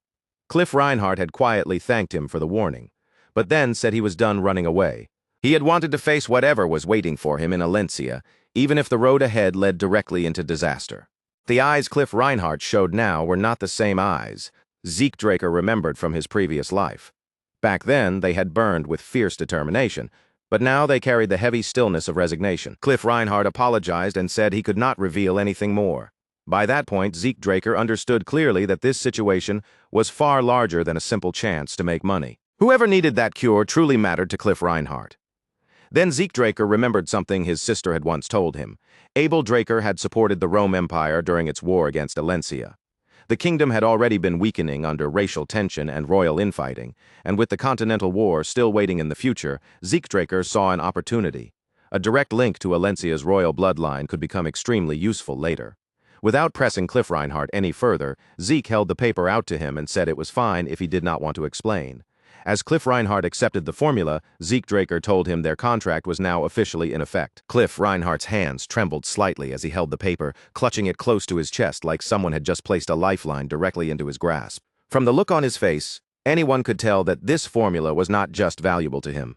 Cliff Reinhardt had quietly thanked him for the warning, but then said he was done running away, He had wanted to face whatever was waiting for him in Alencia, even if the road ahead led directly into disaster. The eyes Cliff Reinhardt showed now were not the same eyes Zeke Draker remembered from his previous life. Back then, they had burned with fierce determination, but now they carried the heavy stillness of resignation. Cliff Reinhardt apologized and said he could not reveal anything more. By that point, Zeke Draker understood clearly that this situation was far larger than a simple chance to make money. Whoever needed that cure truly mattered to Cliff Reinhardt. Then Zeke Draker remembered something his sister had once told him. Abel Draker had supported the Rome Empire during its war against Alencia. The kingdom had already been weakening under racial tension and royal infighting, and with the Continental War still waiting in the future, Zeke Draker saw an opportunity. A direct link to Alencia's royal bloodline could become extremely useful later. Without pressing Cliff Reinhardt any further, Zeke held the paper out to him and said it was fine if he did not want to explain. As Cliff Reinhardt accepted the formula, Zeke Draker told him their contract was now officially in effect. Cliff Reinhardt's hands trembled slightly as he held the paper, clutching it close to his chest like someone had just placed a lifeline directly into his grasp. From the look on his face, anyone could tell that this formula was not just valuable to him.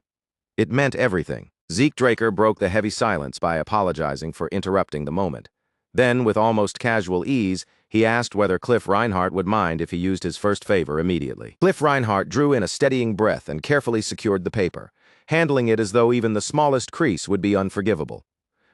It meant everything. Zeke Draker broke the heavy silence by apologizing for interrupting the moment. Then, with almost casual ease, he asked whether Cliff Reinhardt would mind if he used his first favor immediately. Cliff Reinhardt drew in a steadying breath and carefully secured the paper, handling it as though even the smallest crease would be unforgivable.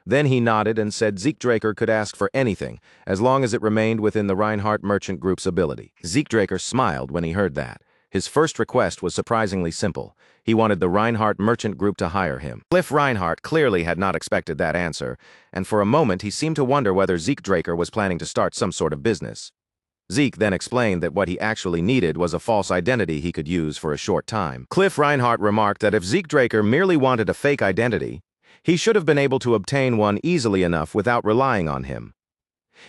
Then he nodded and said Zeke Draker could ask for anything, as long as it remained within the Reinhardt Merchant Group's ability. Zeke Draker smiled when he heard that. His first request was surprisingly simple. He wanted the Reinhardt Merchant Group to hire him. Cliff Reinhardt clearly had not expected that answer, and for a moment he seemed to wonder whether Zeke Draker was planning to start some sort of business. Zeke then explained that what he actually needed was a false identity he could use for a short time. Cliff Reinhardt remarked that if Zeke Draker merely wanted a fake identity, he should have been able to obtain one easily enough without relying on him.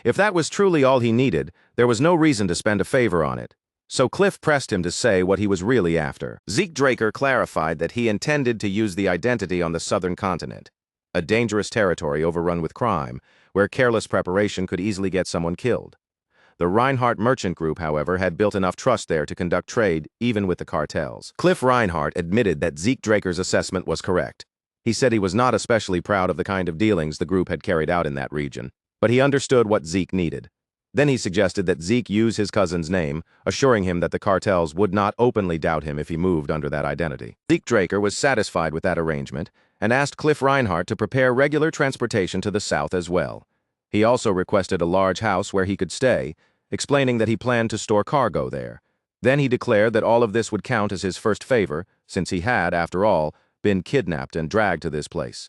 If that was truly all he needed, there was no reason to spend a favor on it. So Cliff pressed him to say what he was really after. Zeke Draker clarified that he intended to use the identity on the southern continent, a dangerous territory overrun with crime, where careless preparation could easily get someone killed. The Reinhardt Merchant Group, however, had built enough trust there to conduct trade even with the cartels. Cliff Reinhardt admitted that Zeke Draker's assessment was correct. He said he was not especially proud of the kind of dealings the group had carried out in that region, but he understood what Zeke needed. Then he suggested that Zeke use his cousin's name, assuring him that the cartels would not openly doubt him if he moved under that identity. Zeke Draker was satisfied with that arrangement and asked Cliff Reinhardt to prepare regular transportation to the south as well. He also requested a large house where he could stay, explaining that he planned to store cargo there. Then he declared that all of this would count as his first favor, since he had, after all, been kidnapped and dragged to this place.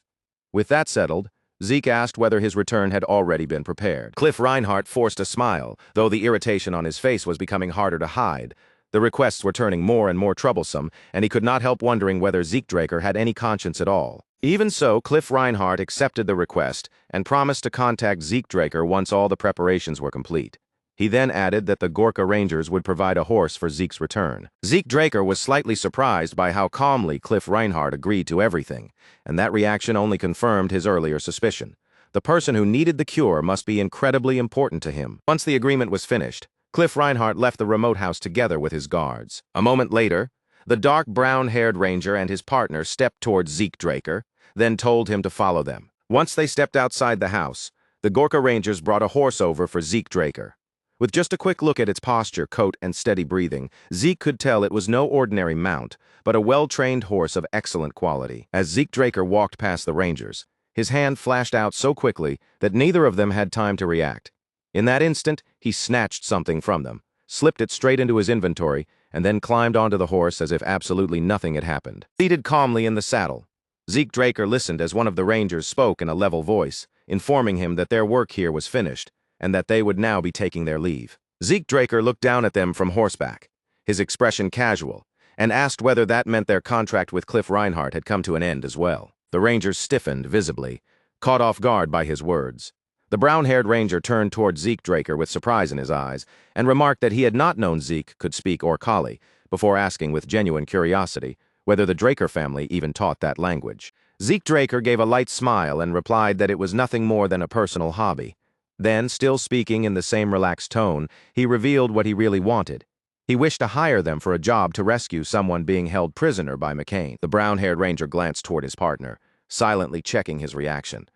With that settled, Zeke asked whether his return had already been prepared. Cliff Reinhardt forced a smile, though the irritation on his face was becoming harder to hide. The requests were turning more and more troublesome, and he could not help wondering whether Zeke Draker had any conscience at all. Even so, Cliff Reinhardt accepted the request and promised to contact Zeke Draker once all the preparations were complete. He then added that the Gorka Rangers would provide a horse for Zeke's return. Zeke Draker was slightly surprised by how calmly Cliff Reinhardt agreed to everything, and that reaction only confirmed his earlier suspicion. The person who needed the cure must be incredibly important to him. Once the agreement was finished, Cliff Reinhardt left the remote house together with his guards. A moment later, the dark brown-haired ranger and his partner stepped towards Zeke Draker, then told him to follow them. Once they stepped outside the house, the Gorka Rangers brought a horse over for Zeke Draker. With just a quick look at its posture, coat, and steady breathing, Zeke could tell it was no ordinary mount, but a well-trained horse of excellent quality. As Zeke Draker walked past the Rangers, his hand flashed out so quickly that neither of them had time to react. In that instant, he snatched something from them, slipped it straight into his inventory, and then climbed onto the horse as if absolutely nothing had happened. Seated calmly in the saddle, Zeke Draker listened as one of the Rangers spoke in a level voice, informing him that their work here was finished, and that they would now be taking their leave. Zeke Draker looked down at them from horseback, his expression casual, and asked whether that meant their contract with Cliff Reinhardt had come to an end as well. The Rangers stiffened visibly, caught off guard by his words. The brown-haired Ranger turned toward Zeke Draker with surprise in his eyes and remarked that he had not known Zeke could speak Orkali, before asking with genuine curiosity whether the Draker family even taught that language. Zeke Draker gave a light smile and replied that it was nothing more than a personal hobby. Then, still speaking in the same relaxed tone, he revealed what he really wanted. He wished to hire them for a job to rescue someone being held prisoner by McCain. The brown-haired ranger glanced toward his partner, silently checking his reaction.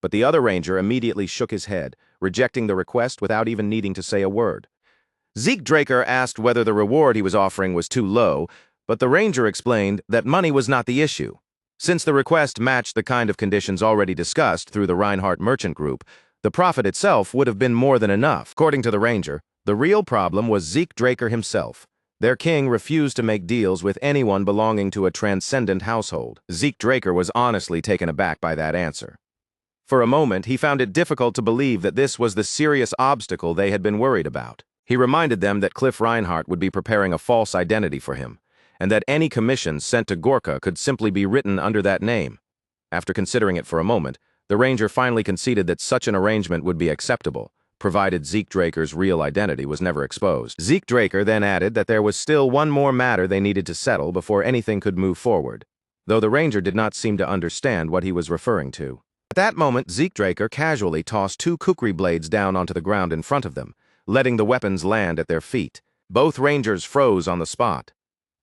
But the other ranger immediately shook his head, rejecting the request without even needing to say a word. Zeke Draker asked whether the reward he was offering was too low, but the ranger explained that money was not the issue. Since the request matched the kind of conditions already discussed through the Reinhardt Merchant Group, the profit itself would have been more than enough. According to the ranger, the real problem was Zeke Draker himself. Their king refused to make deals with anyone belonging to a transcendent household. Zeke Draker was honestly taken aback by that answer. For a moment, he found it difficult to believe that this was the serious obstacle they had been worried about. He reminded them that Cliff Reinhardt would be preparing a false identity for him, and that any commissions sent to Gorka could simply be written under that name. After considering it for a moment, the ranger finally conceded that such an arrangement would be acceptable, provided Zeke Draker's real identity was never exposed. Zeke Draker then added that there was still one more matter they needed to settle before anything could move forward, though the ranger did not seem to understand what he was referring to. At that moment, Zeke Draker casually tossed 2 kukri blades down onto the ground in front of them, letting the weapons land at their feet. Both rangers froze on the spot.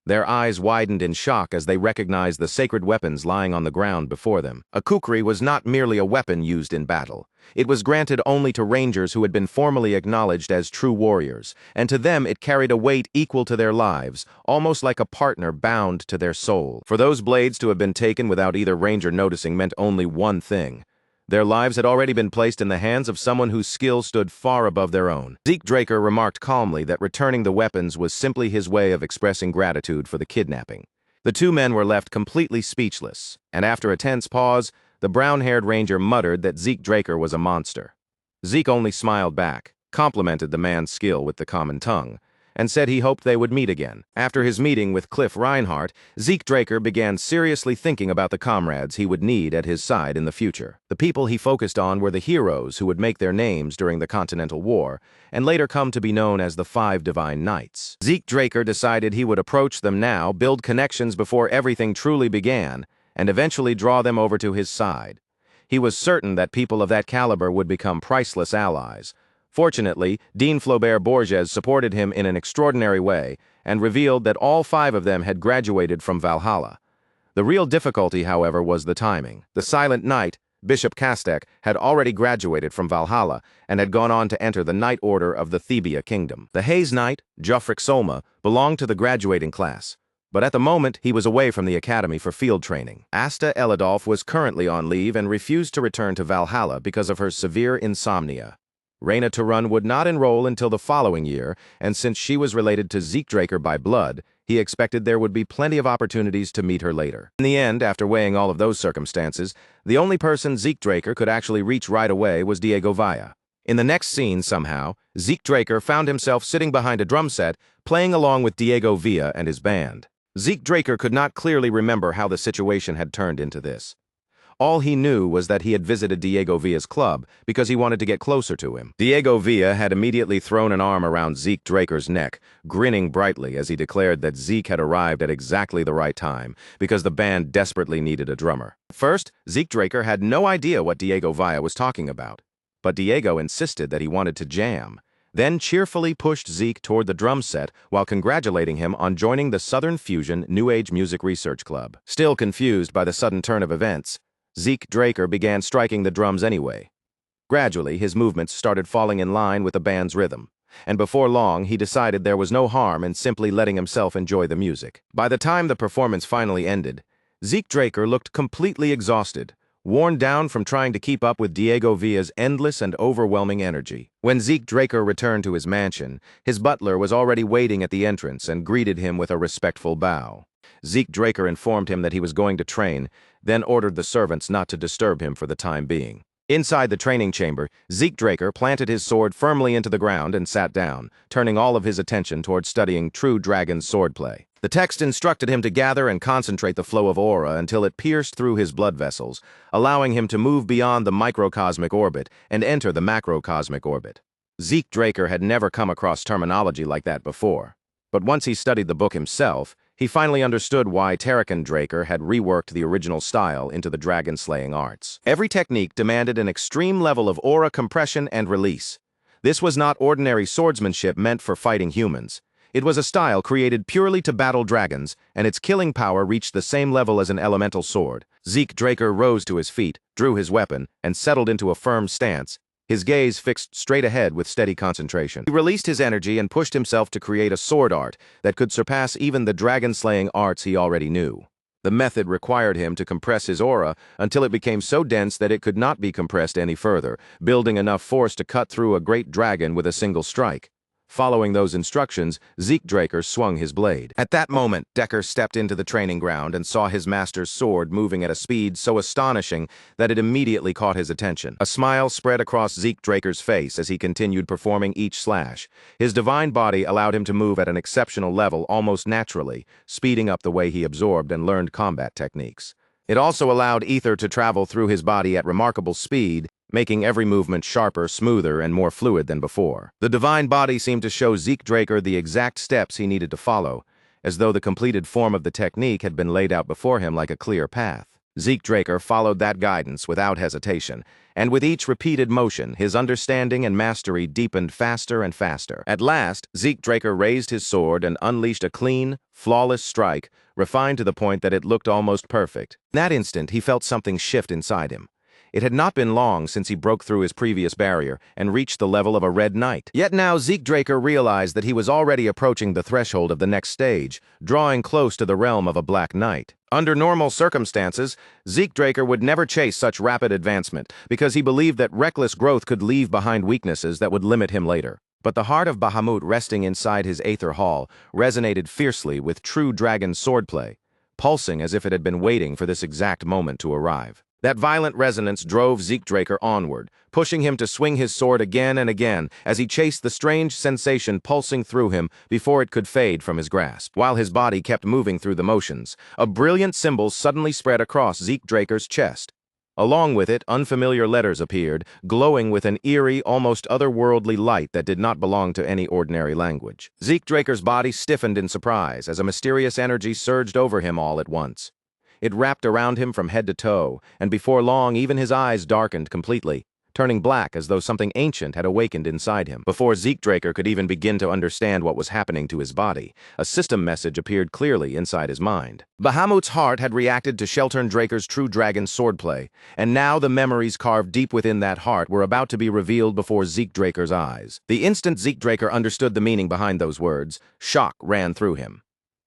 Their eyes widened in shock as they recognized the sacred weapons lying on the ground before them. A kukri was not merely a weapon used in battle. It was granted only to rangers who had been formally acknowledged as true warriors, and to them it carried a weight equal to their lives, almost like a partner bound to their soul. For those blades to have been taken without either ranger noticing meant only one thing. Their lives had already been placed in the hands of someone whose skill stood far above their own. Zeke Draker remarked calmly that returning the weapons was simply his way of expressing gratitude for the kidnapping. The 2 men were left completely speechless, and after a tense pause, the brown-haired ranger muttered that Zeke Draker was a monster. Zeke only smiled back, complimented the man's skill with the common tongue, and said he hoped they would meet again. After his meeting with Cliff Reinhardt, Zeke Draker began seriously thinking about the comrades he would need at his side in the future. The people he focused on were the heroes who would make their names during the Continental War, and later come to be known as the 5 Divine Knights. Zeke Draker decided he would approach them now, build connections before everything truly began, and eventually draw them over to his side. He was certain that people of that caliber would become priceless allies. Fortunately, Dean Flaubert Borges supported him in an extraordinary way and revealed that all 5 of them had graduated from Valhalla. The real difficulty, however, was the timing. The Silent Knight, Bishop Kastek, had already graduated from Valhalla and had gone on to enter the Knight Order of the Thebia Kingdom. The Haze Knight, Joffric Solma, belonged to the graduating class, but at the moment he was away from the academy for field training. Asta Elidolf was currently on leave and refused to return to Valhalla because of her severe insomnia. Reyna Turun would not enroll until the following year, and since she was related to Zeke Draker by blood, he expected there would be plenty of opportunities to meet her later. In the end, after weighing all of those circumstances, the only person Zeke Draker could actually reach right away was Diego Villa. In the next scene, somehow, Zeke Draker found himself sitting behind a drum set, playing along with Diego Villa and his band. Zeke Draker could not clearly remember how the situation had turned into this. All he knew was that he had visited Diego Villa's club because he wanted to get closer to him. Diego Villa had immediately thrown an arm around Zeke Draker's neck, grinning brightly as he declared that Zeke had arrived at exactly the right time because the band desperately needed a drummer. First, Zeke Draker had no idea what Diego Villa was talking about, but Diego insisted that he wanted to jam, then cheerfully pushed Zeke toward the drum set while congratulating him on joining the Southern Fusion New Age Music Research Club. Still confused by the sudden turn of events, Zeke Draker began striking the drums anyway. Gradually, his movements started falling in line with the band's rhythm, and before long, he decided there was no harm in simply letting himself enjoy the music. By the time the performance finally ended, Zeke Draker looked completely exhausted, worn down from trying to keep up with Diego Villa's endless and overwhelming energy. When Zeke Draker returned to his mansion, his butler was already waiting at the entrance and greeted him with a respectful bow. Zeke Draker informed him that he was going to train, then ordered the servants not to disturb him for the time being. Inside the training chamber, Zeke Draker planted his sword firmly into the ground and sat down, turning all of his attention toward studying true dragon swordplay. The text instructed him to gather and concentrate the flow of aura until it pierced through his blood vessels, allowing him to move beyond the microcosmic orbit and enter the macrocosmic orbit. Zeke Draker had never come across terminology like that before, but once he studied the book himself, he finally understood why Tarrakin Draker had reworked the original style into the dragon-slaying arts. Every technique demanded an extreme level of aura compression and release. This was not ordinary swordsmanship meant for fighting humans. It was a style created purely to battle dragons, and its killing power reached the same level as an elemental sword. Zeke Draker rose to his feet, drew his weapon, and settled into a firm stance, his gaze fixed straight ahead with steady concentration. He released his energy and pushed himself to create a sword art that could surpass even the dragon-slaying arts he already knew. The method required him to compress his aura until it became so dense that it could not be compressed any further, building enough force to cut through a great dragon with a single strike. Following those instructions, Zeke Draker swung his blade. At that moment, Decker stepped into the training ground and saw his master's sword moving at a speed so astonishing that it immediately caught his attention. A smile spread across Zeke Draker's face as he continued performing each slash. His divine body allowed him to move at an exceptional level almost naturally, speeding up the way he absorbed and learned combat techniques. It also allowed ether to travel through his body at remarkable speed, making every movement sharper, smoother, and more fluid than before. The divine body seemed to show Zeke Draker the exact steps he needed to follow, as though the completed form of the technique had been laid out before him like a clear path. Zeke Draker followed that guidance without hesitation, and with each repeated motion, his understanding and mastery deepened faster and faster. At last, Zeke Draker raised his sword and unleashed a clean, flawless strike, refined to the point that it looked almost perfect. In that instant, he felt something shift inside him. It had not been long since he broke through his previous barrier and reached the level of a red knight. Yet now Zeke Draker realized that he was already approaching the threshold of the next stage, drawing close to the realm of a black knight. Under normal circumstances, Zeke Draker would never chase such rapid advancement because he believed that reckless growth could leave behind weaknesses that would limit him later. But the heart of Bahamut resting inside his aether hall resonated fiercely with true dragon swordplay, pulsing as if it had been waiting for this exact moment to arrive. That violent resonance drove Zeke Draker onward, pushing him to swing his sword again and again as he chased the strange sensation pulsing through him before it could fade from his grasp. While his body kept moving through the motions, a brilliant symbol suddenly spread across Zeke Draker's chest. Along with it, unfamiliar letters appeared, glowing with an eerie, almost otherworldly light that did not belong to any ordinary language. Zeke Draker's body stiffened in surprise as a mysterious energy surged over him all at once. It wrapped around him from head to toe, and before long even his eyes darkened completely, turning black as though something ancient had awakened inside him. Before Zeke Draker could even begin to understand what was happening to his body, a system message appeared clearly inside his mind. Bahamut's heart had reacted to Sheltern Draker's true dragon swordplay, and now the memories carved deep within that heart were about to be revealed before Zeke Draker's eyes. The instant Zeke Draker understood the meaning behind those words, shock ran through him.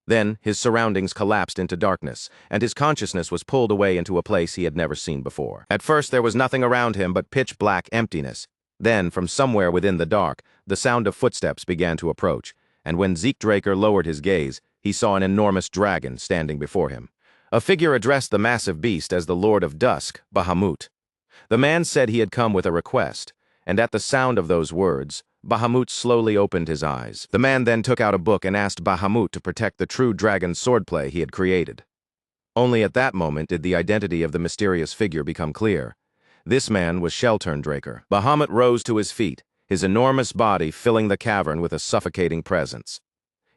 Then, his surroundings collapsed into darkness, and his consciousness was pulled away into a place he had never seen before. At first, there was nothing around him but pitch-black emptiness. Then, from somewhere within the dark, the sound of footsteps began to approach, and when Zeke Draker lowered his gaze, he saw an enormous dragon standing before him. A figure addressed the massive beast as the Lord of Dusk, Bahamut. The man said he had come with a request, and at the sound of those words, Bahamut slowly opened his eyes. The man then took out a book and asked Bahamut to protect the true dragon swordplay he had created. Only at that moment did the identity of the mysterious figure become clear. This man was Sheltern Draker. Bahamut rose to his feet, his enormous body filling the cavern with a suffocating presence.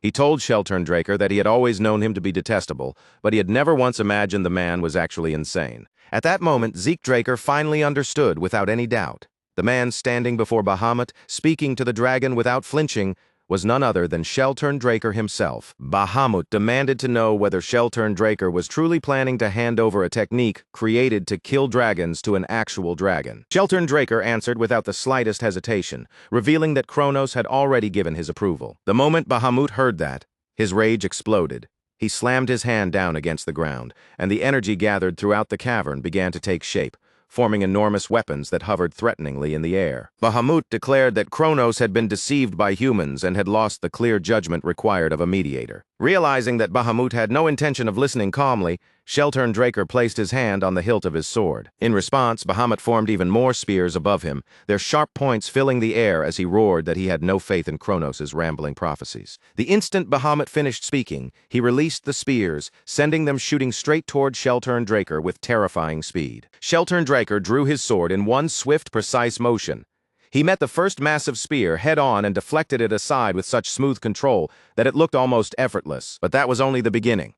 He told Sheltern Draker that he had always known him to be detestable, but he had never once imagined the man was actually insane. At that moment, Zeke Draker finally understood without any doubt. The man standing before Bahamut, speaking to the dragon without flinching, was none other than Sheltern Draker himself. Bahamut demanded to know whether Sheltern Draker was truly planning to hand over a technique created to kill dragons to an actual dragon. Sheltern Draker answered without the slightest hesitation, revealing that Kronos had already given his approval. The moment Bahamut heard that, his rage exploded. He slammed his hand down against the ground, and the energy gathered throughout the cavern began to take shape, forming enormous weapons that hovered threateningly in the air. Bahamut declared that Kronos had been deceived by humans and had lost the clear judgment required of a mediator. Realizing that Bahamut had no intention of listening calmly, Sheltern Draker placed his hand on the hilt of his sword. In response, Bahamut formed even more spears above him, their sharp points filling the air as he roared that he had no faith in Kronos' rambling prophecies. The instant Bahamut finished speaking, he released the spears, sending them shooting straight toward Sheltern Draker with terrifying speed. Sheltern Draker drew his sword in one swift, precise motion. He met the first massive spear head-on and deflected it aside with such smooth control that it looked almost effortless. But that was only the beginning.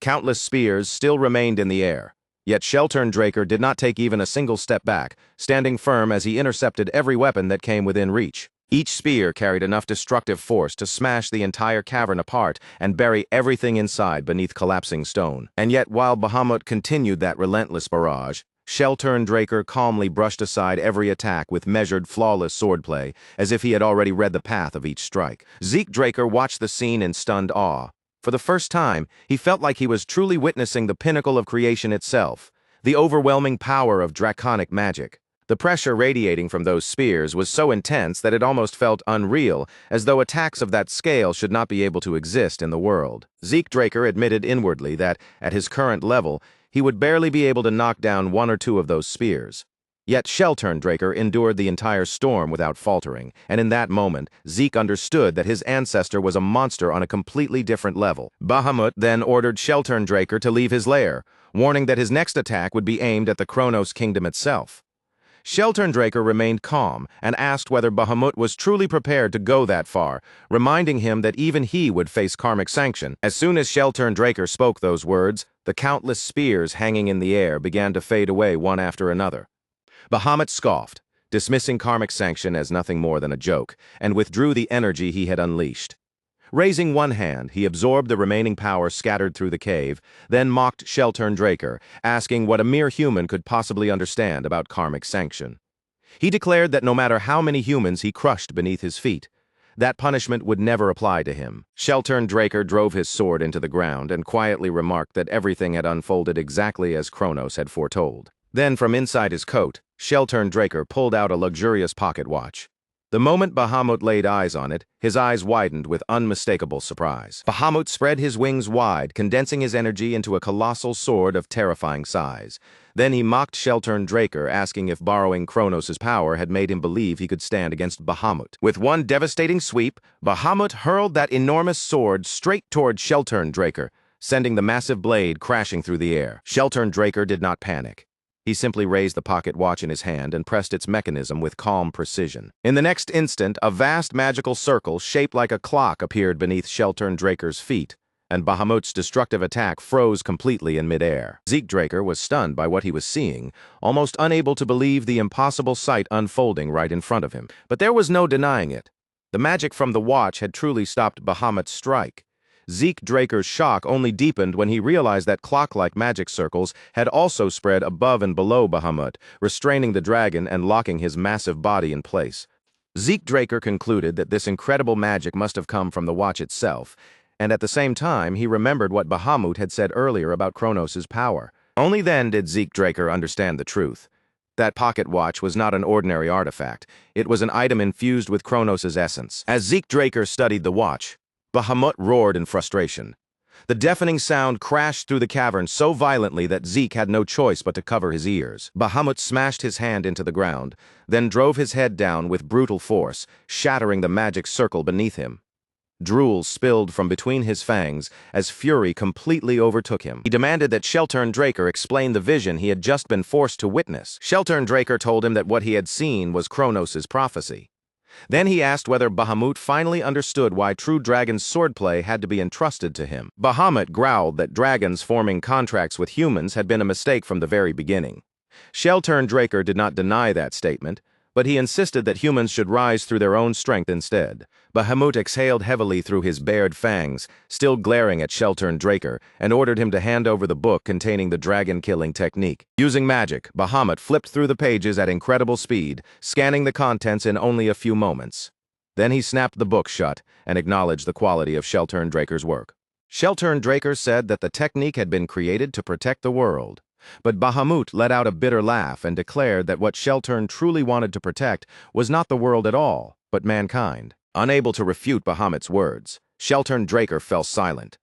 Countless spears still remained in the air. Yet Sheltern Draker did not take even a single step back, standing firm as he intercepted every weapon that came within reach. Each spear carried enough destructive force to smash the entire cavern apart and bury everything inside beneath collapsing stone. And yet, while Bahamut continued that relentless barrage, Draker calmly brushed aside every attack with measured, flawless swordplay, as if he had already read the path of each strike. Zeke Draker watched the scene in stunned awe. For the first time, he felt like he was truly witnessing the pinnacle of creation itself, the overwhelming power of draconic magic. The pressure radiating from those spears was so intense that it almost felt unreal, as though attacks of that scale should not be able to exist in the world. Zeke Draker admitted inwardly that, at his current level, he would barely be able to knock down one or two of those spears. Yet Draker endured the entire storm without faltering, and in that moment, Zeke understood that his ancestor was a monster on a completely different level. Bahamut then ordered Draker to leave his lair, warning that his next attack would be aimed at the Kronos kingdom itself. Draker remained calm and asked whether Bahamut was truly prepared to go that far, reminding him that even he would face karmic sanction. As soon as Draker spoke those words, the countless spears hanging in the air began to fade away one after another. Bahamut scoffed, dismissing karmic sanction as nothing more than a joke, and withdrew the energy he had unleashed. Raising one hand, he absorbed the remaining power scattered through the cave, then mocked Draker, asking what a mere human could possibly understand about karmic sanction. He declared that no matter how many humans he crushed beneath his feet, that punishment would never apply to him. Draker drove his sword into the ground and quietly remarked that everything had unfolded exactly as Kronos had foretold. Then, from inside his coat, Draker pulled out a luxurious pocket watch. The moment Bahamut laid eyes on it, his eyes widened with unmistakable surprise. Bahamut spread his wings wide, condensing his energy into a colossal sword of terrifying size. Then he mocked Draker, asking if borrowing Kronos' power had made him believe he could stand against Bahamut. With one devastating sweep, Bahamut hurled that enormous sword straight toward Draker, sending the massive blade crashing through the air. Draker did not panic. He simply raised the pocket watch in his hand and pressed its mechanism with calm precision. In the next instant, a vast magical circle shaped like a clock appeared beneath Draker's feet, and Bahamut's destructive attack froze completely in midair. Zeke Draker was stunned by what he was seeing, almost unable to believe the impossible sight unfolding right in front of him. But there was no denying it. The magic from the watch had truly stopped Bahamut's strike. Zeke Draker's shock only deepened when he realized that clock-like magic circles had also spread above and below Bahamut, restraining the dragon and locking his massive body in place. Zeke Draker concluded that this incredible magic must have come from the watch itself, and at the same time he remembered what Bahamut had said earlier about Kronos' power. Only then did Zeke Draker understand the truth. That pocket watch was not an ordinary artifact. It was an item infused with Kronos' essence. As Zeke Draker studied the watch, Bahamut roared in frustration. The deafening sound crashed through the cavern so violently that Zeke had no choice but to cover his ears. Bahamut smashed his hand into the ground, then drove his head down with brutal force, shattering the magic circle beneath him. Drool spilled from between his fangs as fury completely overtook him. He demanded that Draker explain the vision he had just been forced to witness. Draker told him that what he had seen was Kronos' prophecy. Then he asked whether Bahamut finally understood why true dragon's swordplay had to be entrusted to him. Bahamut growled that dragons forming contracts with humans had been a mistake from the very beginning. Draker did not deny that statement, but he insisted that humans should rise through their own strength instead. Bahamut exhaled heavily through his bared fangs, still glaring at Draker, and ordered him to hand over the book containing the dragon-killing technique. Using magic, Bahamut flipped through the pages at incredible speed, scanning the contents in only a few moments. Then he snapped the book shut and acknowledged the quality of Draker's work. Draker said that the technique had been created to protect the world. But Bahamut let out a bitter laugh and declared that what truly wanted to protect was not the world at all, but mankind. Unable to refute Bahamut's words, Draker fell silent.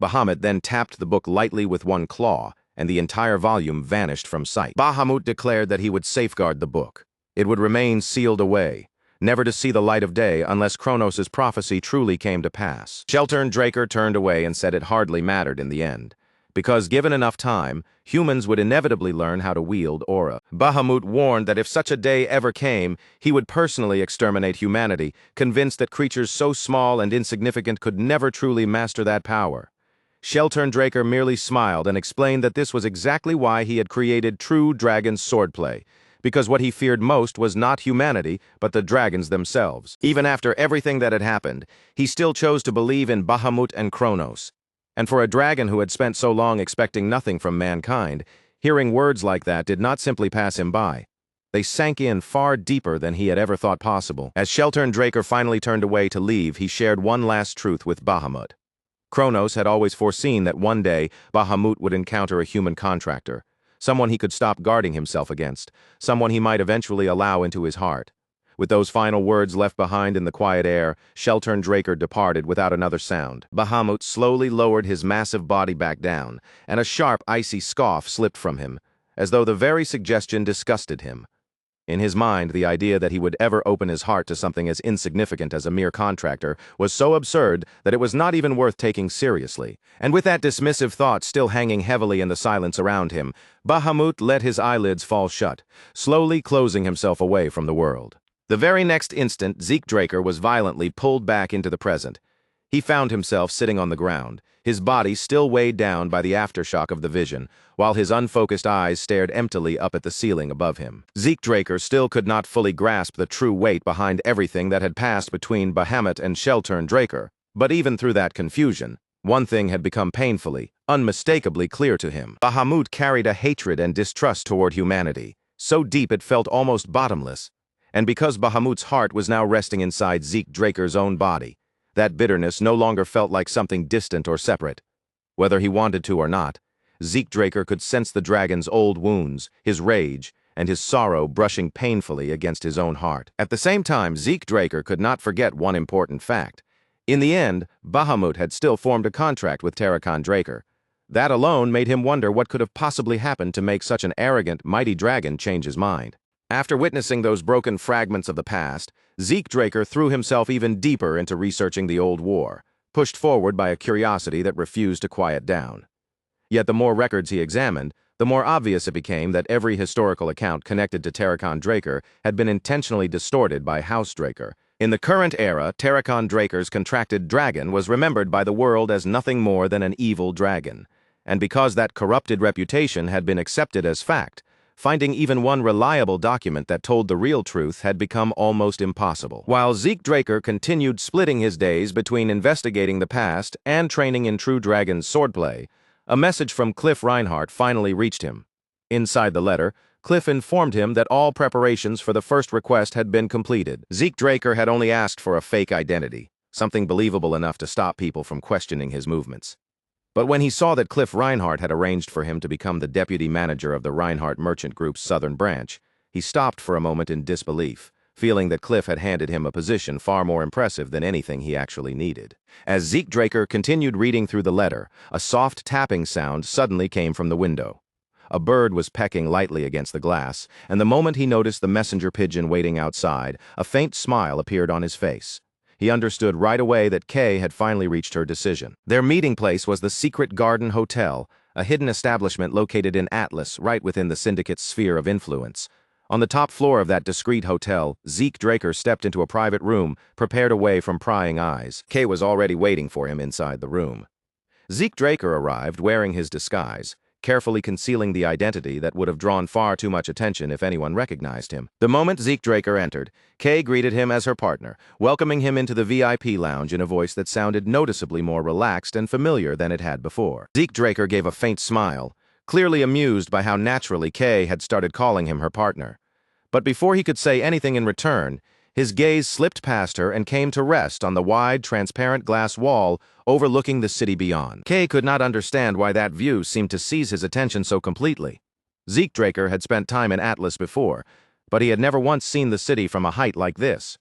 Bahamut then tapped the book lightly with one claw, and the entire volume vanished from sight. Bahamut declared that he would safeguard the book. It would remain sealed away, never to see the light of day unless Kronos' prophecy truly came to pass. Draker turned away and said it hardly mattered in the end, because given enough time, humans would inevitably learn how to wield aura. Bahamut warned that if such a day ever came, he would personally exterminate humanity, convinced that creatures so small and insignificant could never truly master that power. Draker merely smiled and explained that this was exactly why he had created true dragon swordplay, because what he feared most was not humanity, but the dragons themselves. Even after everything that had happened, he still chose to believe in Bahamut and Kronos. And for a dragon who had spent so long expecting nothing from mankind, hearing words like that did not simply pass him by. They sank in far deeper than he had ever thought possible. As Sheltern Draker finally turned away to leave, he shared one last truth with Bahamut. Kronos had always foreseen that one day Bahamut would encounter a human contractor, someone he could stop guarding himself against, someone he might eventually allow into his heart. With those final words left behind in the quiet air, Sheltern Draker departed without another sound. Bahamut slowly lowered his massive body back down, and a sharp, icy scoff slipped from him, as though the very suggestion disgusted him. In his mind, the idea that he would ever open his heart to something as insignificant as a mere contractor was so absurd that it was not even worth taking seriously. And with that dismissive thought still hanging heavily in the silence around him, Bahamut let his eyelids fall shut, slowly closing himself away from the world. The very next instant, Zeke Draker was violently pulled back into the present. He found himself sitting on the ground, his body still weighed down by the aftershock of the vision, while his unfocused eyes stared emptily up at the ceiling above him. Zeke Draker still could not fully grasp the true weight behind everything that had passed between Bahamut and Sheltern Draker, but even through that confusion, one thing had become painfully, unmistakably clear to him. Bahamut carried a hatred and distrust toward humanity, so deep it felt almost bottomless. And because Bahamut's heart was now resting inside Zeke Draker's own body, that bitterness no longer felt like something distant or separate. Whether he wanted to or not, Zeke Draker could sense the dragon's old wounds, his rage, and his sorrow brushing painfully against his own heart. At the same time, Zeke Draker could not forget one important fact. In the end, Bahamut had still formed a contract with Terrakan Draker. That alone made him wonder what could have possibly happened to make such an arrogant, mighty dragon change his mind. After witnessing those broken fragments of the past, Zeke Draker threw himself even deeper into researching the old war, pushed forward by a curiosity that refused to quiet down. Yet the more records he examined, the more obvious it became that every historical account connected to Terrakan Draker had been intentionally distorted by House Draker. In the current era, Terrakan Draker's contracted dragon was remembered by the world as nothing more than an evil dragon, and because that corrupted reputation had been accepted as fact, finding even one reliable document that told the real truth had become almost impossible. While Zeke Draker continued splitting his days between investigating the past and training in true dragon swordplay, a message from Cliff Reinhardt finally reached him. Inside the letter, Cliff informed him that all preparations for the first request had been completed. Zeke Draker had only asked for a fake identity, something believable enough to stop people from questioning his movements. But when he saw that Cliff Reinhardt had arranged for him to become the deputy manager of the Reinhardt Merchant Group's southern branch, he stopped for a moment in disbelief, feeling that Cliff had handed him a position far more impressive than anything he actually needed. As Zeke Draker continued reading through the letter, a soft tapping sound suddenly came from the window. A bird was pecking lightly against the glass, and the moment he noticed the messenger pigeon waiting outside, a faint smile appeared on his face. He understood right away that Kay had finally reached her decision. Their meeting place was the Secret Garden Hotel, a hidden establishment located in Atlas, right within the syndicate's sphere of influence. On the top floor of that discreet hotel, Zeke Draker stepped into a private room, prepared away from prying eyes. Kay was already waiting for him inside the room. Zeke Draker arrived wearing his disguise, carefully concealing the identity that would have drawn far too much attention if anyone recognized him. The moment Zeke Draker entered, Kay greeted him as her partner, welcoming him into the VIP lounge in a voice that sounded noticeably more relaxed and familiar than it had before. Zeke Draker gave a faint smile, clearly amused by how naturally Kay had started calling him her partner. But before he could say anything in return, his gaze slipped past her and came to rest on the wide, transparent glass wall overlooking the city beyond. Kay could not understand why that view seemed to seize his attention so completely. Zeke Draker had spent time in Atlas before, but he had never once seen the city from a height like this.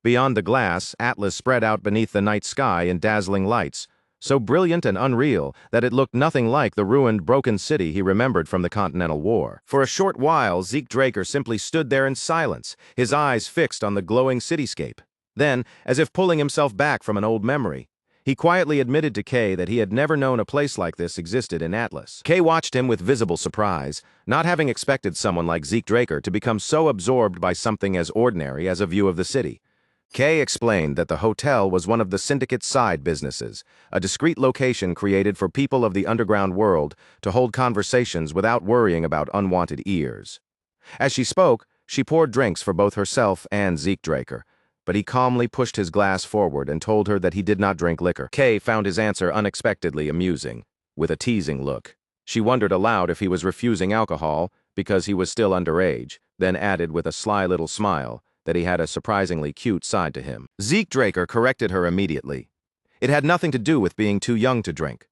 Beyond the glass, Atlas spread out beneath the night sky in dazzling lights, so brilliant and unreal that it looked nothing like the ruined, broken city he remembered from the Continental War. For a short while, Zeke Draker simply stood there in silence, his eyes fixed on the glowing cityscape. Then, as if pulling himself back from an old memory, he quietly admitted to Kay that he had never known a place like this existed in Atlas. Kay watched him with visible surprise, not having expected someone like Zeke Draker to become so absorbed by something as ordinary as a view of the city. Kay explained that the hotel was one of the syndicate's side businesses, a discreet location created for people of the underground world to hold conversations without worrying about unwanted ears. As she spoke, she poured drinks for both herself and Zeke Draker, but he calmly pushed his glass forward and told her that he did not drink liquor. Kay found his answer unexpectedly amusing, with a teasing look. She wondered aloud if he was refusing alcohol because he was still underage, then added with a sly little smile that he had a surprisingly cute side to him. Zeke Draker corrected her immediately. It had nothing to do with being too young to drink.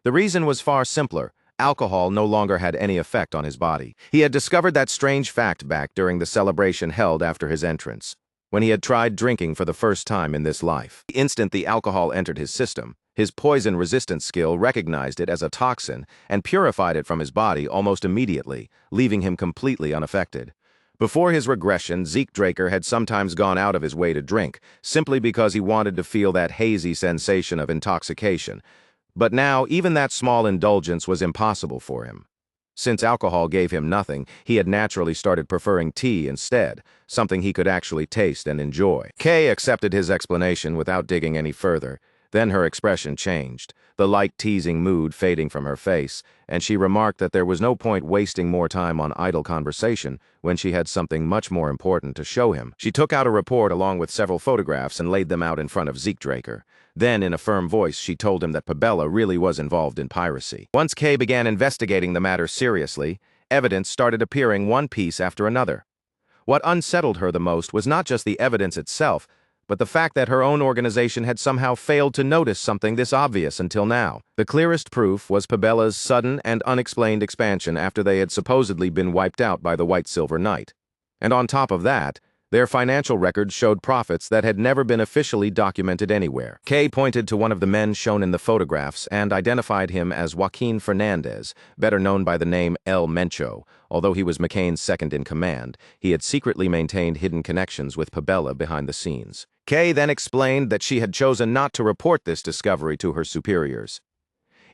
The reason was far simpler. Alcohol no longer had any effect on his body. He had discovered that strange fact back during the celebration held after his entrance, when he had tried drinking for the first time in this life. The instant the alcohol entered his system, his poison resistance skill recognized it as a toxin and purified it from his body almost immediately, leaving him completely unaffected. Before his regression, Zeke Draker had sometimes gone out of his way to drink, simply because he wanted to feel that hazy sensation of intoxication. But now, even that small indulgence was impossible for him. Since alcohol gave him nothing, he had naturally started preferring tea instead, something he could actually taste and enjoy. Kay accepted his explanation without digging any further. Then her expression changed, the light teasing mood fading from her face, and she remarked that there was no point wasting more time on idle conversation when she had something much more important to show him. She took out a report along with several photographs and laid them out in front of Zeke Draker. Then, in a firm voice, she told him that Pabella really was involved in piracy. Once Kay began investigating the matter seriously, evidence started appearing one piece after another. What unsettled her the most was not just the evidence itself, but the fact that her own organization had somehow failed to notice something this obvious until now. The clearest proof was Pabella's sudden and unexplained expansion after they had supposedly been wiped out by the White Silver Knight. And on top of that, their financial records showed profits that had never been officially documented anywhere. Kay pointed to one of the men shown in the photographs and identified him as Joaquin Fernandez, better known by the name El Mencho. Although he was McCain's second-in-command, he had secretly maintained hidden connections with Pabella behind the scenes. Kay then explained that she had chosen not to report this discovery to her superiors.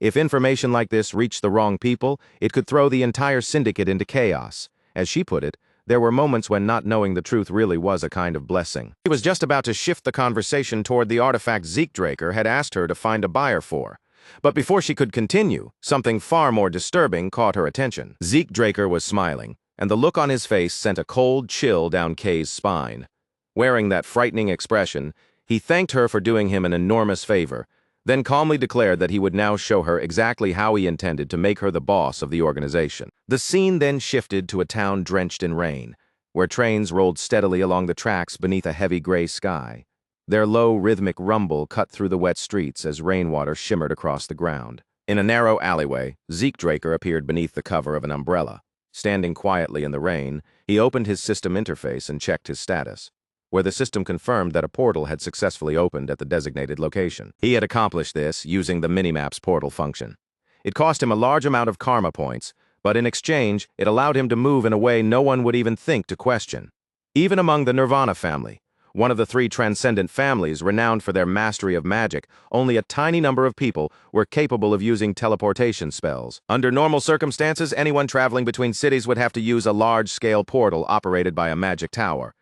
If information like this reached the wrong people, it could throw the entire syndicate into chaos. As she put it, there were moments when not knowing the truth really was a kind of blessing. She was just about to shift the conversation toward the artifact Zeke Draker had asked her to find a buyer for. But before she could continue, something far more disturbing caught her attention. Zeke Draker was smiling, and the look on his face sent a cold chill down Kay's spine. Wearing that frightening expression, he thanked her for doing him an enormous favor, then calmly declared that he would now show her exactly how he intended to make her the boss of the organization. The scene then shifted to a town drenched in rain, where trains rolled steadily along the tracks beneath a heavy gray sky. Their low, rhythmic rumble cut through the wet streets as rainwater shimmered across the ground. In a narrow alleyway, Zeke Draker appeared beneath the cover of an umbrella. Standing quietly in the rain, he opened his system interface and checked his status, where the system confirmed that a portal had successfully opened at the designated location. He had accomplished this using the Minimap's portal function. It cost him a large amount of karma points, but in exchange, it allowed him to move in a way no one would even think to question. Even among the Nirvana family, one of the three transcendent families renowned for their mastery of magic, only a tiny number of people were capable of using teleportation spells. Under normal circumstances, anyone traveling between cities would have to use a large-scale portal operated by a magic tower.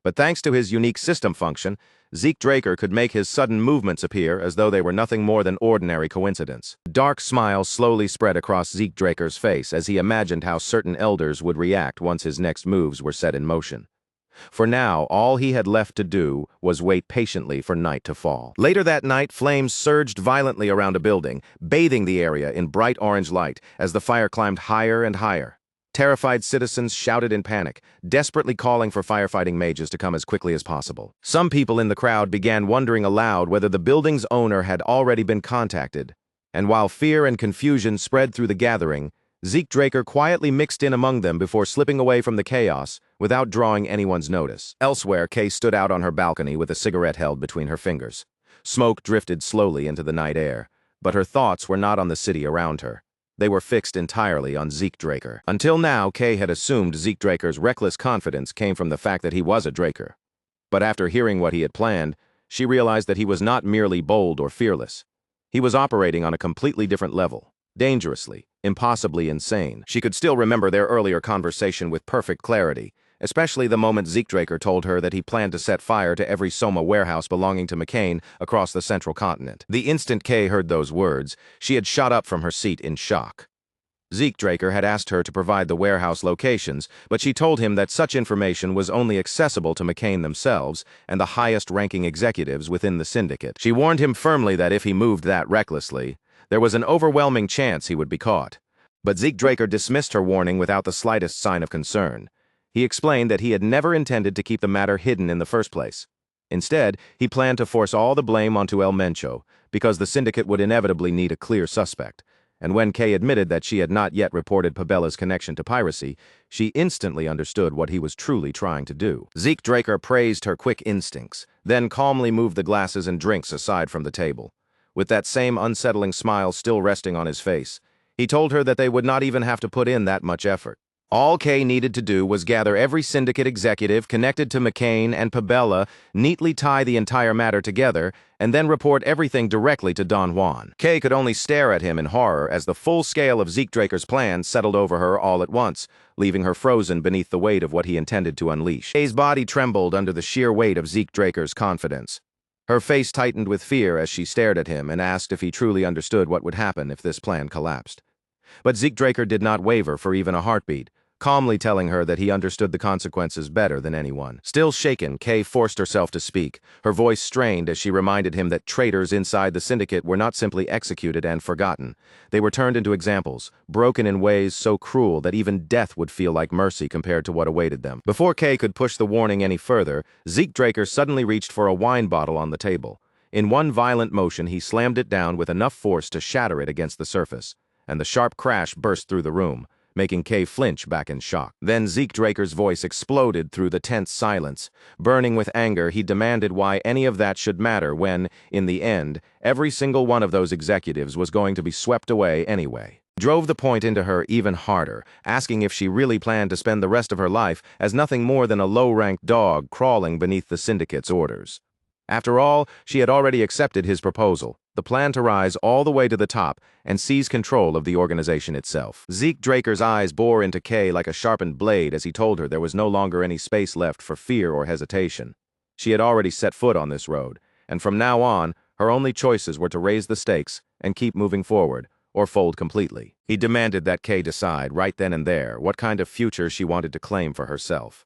But thanks to his unique system function, Zeke Draker could make his sudden movements appear as though they were nothing more than ordinary coincidence. A dark smile slowly spread across Zeke Draker's face as he imagined how certain elders would react once his next moves were set in motion. For now, all he had left to do was wait patiently for night to fall. Later that night, flames surged violently around a building, bathing the area in bright orange light as the fire climbed higher and higher. Terrified citizens shouted in panic, desperately calling for firefighting mages to come as quickly as possible. Some people in the crowd began wondering aloud whether the building's owner had already been contacted, and while fear and confusion spread through the gathering, Zeke Draker quietly mixed in among them before slipping away from the chaos without drawing anyone's notice. Elsewhere, Kay stood out on her balcony with a cigarette held between her fingers. Smoke drifted slowly into the night air, but her thoughts were not on the city around her. They were fixed entirely on Zeke Draker. Until now, Kay had assumed Zeke Draker's reckless confidence came from the fact that he was a Draker. But after hearing what he had planned, she realized that he was not merely bold or fearless. He was operating on a completely different level, dangerously, impossibly insane. She could still remember their earlier conversation with perfect clarity, especially the moment Zeke Draker told her that he planned to set fire to every Soma warehouse belonging to McCain across the central continent. The instant Kay heard those words, she had shot up from her seat in shock. Zeke Draker had asked her to provide the warehouse locations, but she told him that such information was only accessible to McCain themselves and the highest-ranking executives within the syndicate. She warned him firmly that if he moved that recklessly, there was an overwhelming chance he would be caught. But Zeke Draker dismissed her warning without the slightest sign of concern. He explained that he had never intended to keep the matter hidden in the first place. Instead, he planned to force all the blame onto El Mencho, because the syndicate would inevitably need a clear suspect. And when Kay admitted that she had not yet reported Pabella's connection to piracy, she instantly understood what he was truly trying to do. Zeke Draker praised her quick instincts, then calmly moved the glasses and drinks aside from the table. With that same unsettling smile still resting on his face, he told her that they would not even have to put in that much effort. All Kay needed to do was gather every syndicate executive connected to McCain and Pabella, neatly tie the entire matter together, and then report everything directly to Don Juan. Kay could only stare at him in horror as the full scale of Zeke Draker's plan settled over her all at once, leaving her frozen beneath the weight of what he intended to unleash. Kay's body trembled under the sheer weight of Zeke Draker's confidence. Her face tightened with fear as she stared at him and asked if he truly understood what would happen if this plan collapsed. But Zeke Draker did not waver for even a heartbeat, calmly telling her that he understood the consequences better than anyone. Still shaken, Kay forced herself to speak, her voice strained as she reminded him that traitors inside the syndicate were not simply executed and forgotten. They were turned into examples, broken in ways so cruel that even death would feel like mercy compared to what awaited them. Before Kay could push the warning any further, Zeke Draker suddenly reached for a wine bottle on the table. In one violent motion, he slammed it down with enough force to shatter it against the surface, and the sharp crash burst through the room, making Kay flinch back in shock. Then Zeke Draker's voice exploded through the tense silence. Burning with anger, he demanded why any of that should matter when, in the end, every single one of those executives was going to be swept away anyway. He drove the point into her even harder, asking if she really planned to spend the rest of her life as nothing more than a low-ranked dog crawling beneath the syndicate's orders. After all, she had already accepted his proposal, the plan to rise all the way to the top and seize control of the organization itself. Zeke Draker's eyes bore into Kay like a sharpened blade as he told her there was no longer any space left for fear or hesitation. She had already set foot on this road, and from now on, her only choices were to raise the stakes and keep moving forward, or fold completely. He demanded that Kay decide, right then and there, what kind of future she wanted to claim for herself.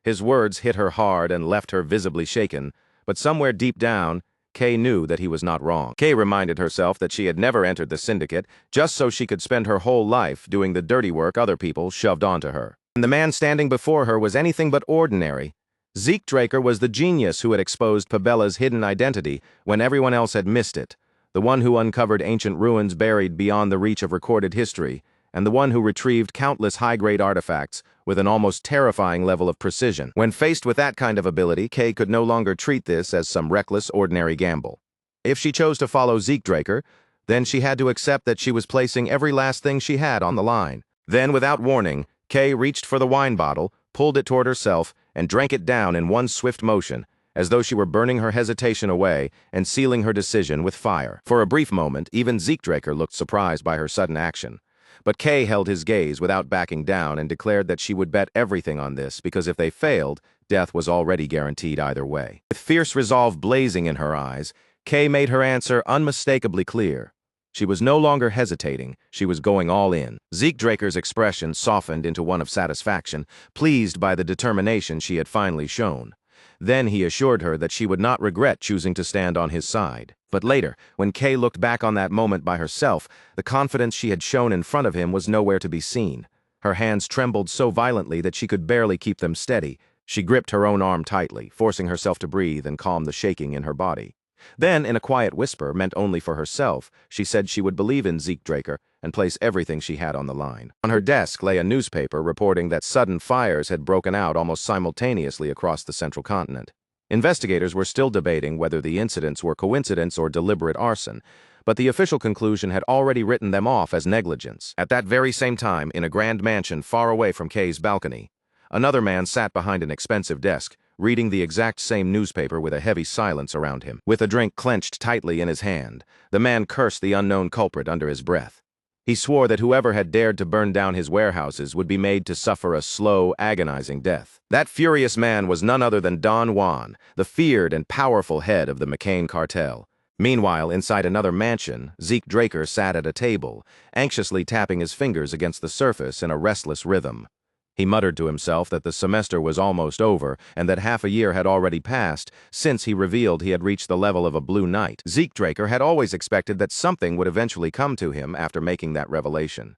His words hit her hard and left her visibly shaken, but somewhere deep down, Kay knew that he was not wrong. Kay reminded herself that she had never entered the syndicate just so she could spend her whole life doing the dirty work other people shoved onto her. And the man standing before her was anything but ordinary. Zeke Draker was the genius who had exposed Pabella's hidden identity when everyone else had missed it, the one who uncovered ancient ruins buried beyond the reach of recorded history, and the one who retrieved countless high-grade artifacts with an almost terrifying level of precision. When faced with that kind of ability, Kay could no longer treat this as some reckless, ordinary gamble. If she chose to follow Zeke Draker, then she had to accept that she was placing every last thing she had on the line. Then, without warning, Kay reached for the wine bottle, pulled it toward herself, and drank it down in one swift motion, as though she were burning her hesitation away and sealing her decision with fire. For a brief moment, even Zeke Draker looked surprised by her sudden action. But Kay held his gaze without backing down and declared that she would bet everything on this because if they failed, death was already guaranteed either way. With fierce resolve blazing in her eyes, Kay made her answer unmistakably clear. She was no longer hesitating, she was going all in. Zeke Draker's expression softened into one of satisfaction, pleased by the determination she had finally shown. Then he assured her that she would not regret choosing to stand on his side. But later, when Kay looked back on that moment by herself, the confidence she had shown in front of him was nowhere to be seen. Her hands trembled so violently that she could barely keep them steady. She gripped her own arm tightly, forcing herself to breathe and calm the shaking in her body. Then, in a quiet whisper meant only for herself, she said she would believe in Zeke Draker and place everything she had on the line. On her desk lay a newspaper reporting that sudden fires had broken out almost simultaneously across the central continent. Investigators were still debating whether the incidents were coincidence or deliberate arson, but the official conclusion had already written them off as negligence. At that very same time, in a grand mansion far away from Kay's balcony, another man sat behind an expensive desk, reading the exact same newspaper with a heavy silence around him. With a drink clenched tightly in his hand, the man cursed the unknown culprit under his breath. He swore that whoever had dared to burn down his warehouses would be made to suffer a slow, agonizing death. That furious man was none other than Don Juan, the feared and powerful head of the McCain cartel. Meanwhile, inside another mansion, Zeke Draker sat at a table, anxiously tapping his fingers against the surface in a restless rhythm. He muttered to himself that the semester was almost over and that half a year had already passed since he revealed he had reached the level of a Blue Knight. Zeke Draker had always expected that something would eventually come to him after making that revelation.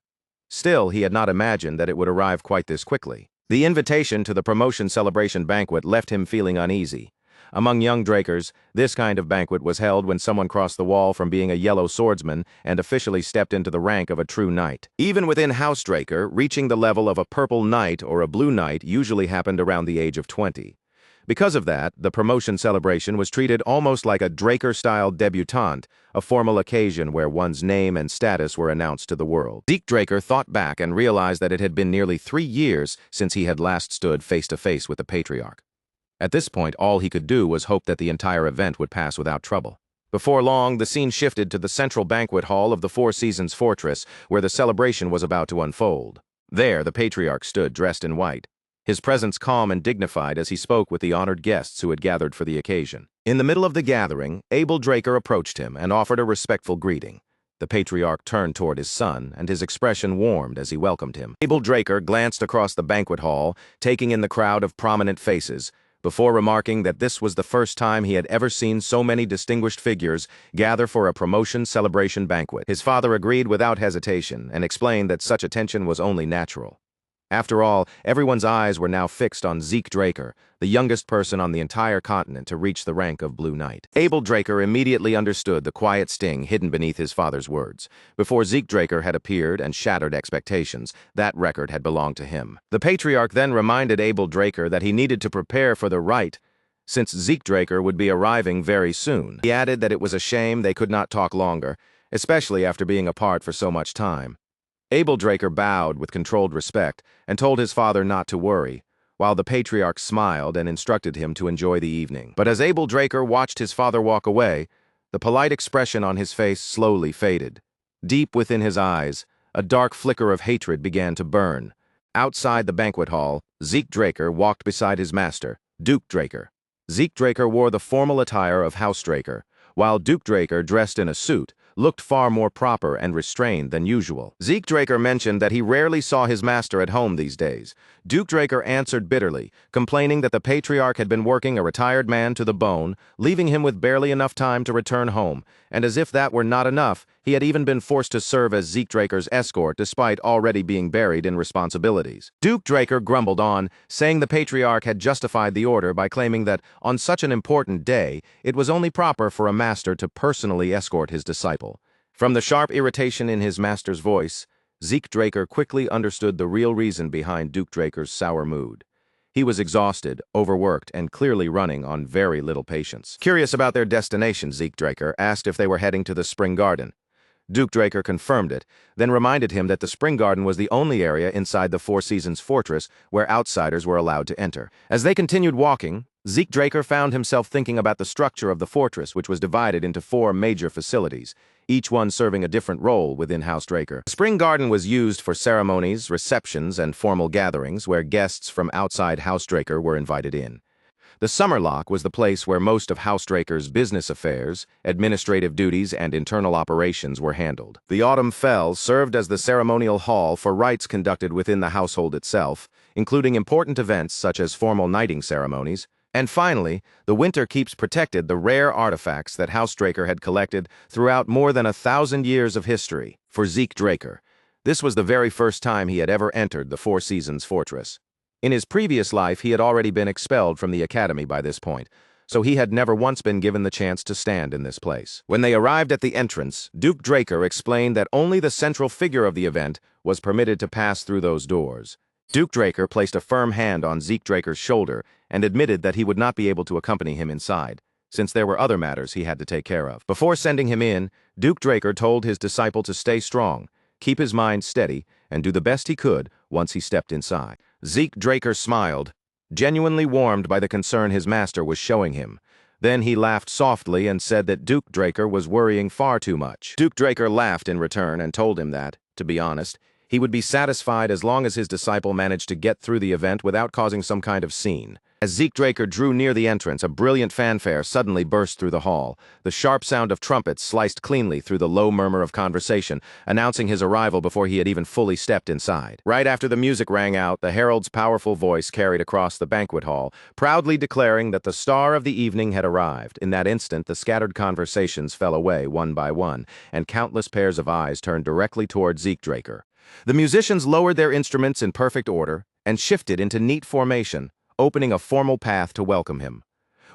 Still, he had not imagined that it would arrive quite this quickly. The invitation to the promotion celebration banquet left him feeling uneasy. Among young Drakers, this kind of banquet was held when someone crossed the wall from being a yellow swordsman and officially stepped into the rank of a true knight. Even within House Draker, reaching the level of a purple knight or a blue knight usually happened around the age of 20. Because of that, the promotion celebration was treated almost like a Draker-style debutante, a formal occasion where one's name and status were announced to the world. Zeke Draker thought back and realized that it had been nearly 3 years since he had last stood face-to-face with the Patriarch. At this point, all he could do was hope that the entire event would pass without trouble. Before long, the scene shifted to the central banquet hall of the Four Seasons Fortress, where the celebration was about to unfold. There, the Patriarch stood, dressed in white, his presence calm and dignified as he spoke with the honored guests who had gathered for the occasion. In the middle of the gathering, Abel Draker approached him and offered a respectful greeting. The Patriarch turned toward his son, and his expression warmed as he welcomed him. Abel Draker glanced across the banquet hall, taking in the crowd of prominent faces, before remarking that this was the first time he had ever seen so many distinguished figures gather for a promotion celebration banquet. His father agreed without hesitation and explained that such attention was only natural. After all, everyone's eyes were now fixed on Zeke Draker, the youngest person on the entire continent to reach the rank of Blue Knight. Abel Draker immediately understood the quiet sting hidden beneath his father's words. Before Zeke Draker had appeared and shattered expectations, that record had belonged to him. The Patriarch then reminded Abel Draker that he needed to prepare for the rite, since Zeke Draker would be arriving very soon. He added that it was a shame they could not talk longer, especially after being apart for so much time. Abel Draker bowed with controlled respect and told his father not to worry, while the Patriarch smiled and instructed him to enjoy the evening. But as Abel Draker watched his father walk away, the polite expression on his face slowly faded. Deep within his eyes, a dark flicker of hatred began to burn. Outside the banquet hall, Zeke Draker walked beside his master, Duke Draker. Zeke Draker wore the formal attire of House Draker, while Duke Draker, dressed in a suit, looked far more proper and restrained than usual. Zeke Draker mentioned that he rarely saw his master at home these days. Duke Draker answered bitterly, complaining that the Patriarch had been working a retired man to the bone, leaving him with barely enough time to return home, and as if that were not enough, he had even been forced to serve as Zeke Draker's escort despite already being buried in responsibilities. Duke Draker grumbled on, saying the Patriarch had justified the order by claiming that, on such an important day, it was only proper for a master to personally escort his disciple. From the sharp irritation in his master's voice, Zeke Draker quickly understood the real reason behind Duke Draker's sour mood. He was exhausted, overworked, and clearly running on very little patience. Curious about their destination, Zeke Draker asked if they were heading to the Spring Garden. Duke Draker confirmed it, then reminded him that the Spring Garden was the only area inside the Four Seasons Fortress where outsiders were allowed to enter. As they continued walking, Zeke Draker found himself thinking about the structure of the fortress, which was divided into 4 major facilities, each one serving a different role within House Draker. The Spring Garden was used for ceremonies, receptions, and formal gatherings where guests from outside House Draker were invited in. The Summer Lock was the place where most of House Draker's business affairs, administrative duties, and internal operations were handled. The Autumn Fell served as the ceremonial hall for rites conducted within the household itself, including important events such as formal knighting ceremonies. And finally, the Winter Keeps protected the rare artifacts that House Draker had collected throughout more than 1,000 years of history. For Zeke Draker, this was the very first time he had ever entered the Four Seasons Fortress. In his previous life, he had already been expelled from the academy by this point, so he had never once been given the chance to stand in this place. When they arrived at the entrance, Duke Draker explained that only the central figure of the event was permitted to pass through those doors. Duke Draker placed a firm hand on Zeke Draker's shoulder and admitted that he would not be able to accompany him inside, since there were other matters he had to take care of. Before sending him in, Duke Draker told his disciple to stay strong, keep his mind steady, and do the best he could once he stepped inside. Zeke Draker smiled, genuinely warmed by the concern his master was showing him. Then he laughed softly and said that Duke Draker was worrying far too much. Duke Draker laughed in return and told him that, to be honest, he would be satisfied as long as his disciple managed to get through the event without causing some kind of scene. As Zeke Draker drew near the entrance, a brilliant fanfare suddenly burst through the hall. The sharp sound of trumpets sliced cleanly through the low murmur of conversation, announcing his arrival before he had even fully stepped inside. Right after the music rang out, the herald's powerful voice carried across the banquet hall, proudly declaring that the star of the evening had arrived. In that instant, the scattered conversations fell away one by one, and countless pairs of eyes turned directly toward Zeke Draker. The musicians lowered their instruments in perfect order and shifted into neat formation, opening a formal path to welcome him.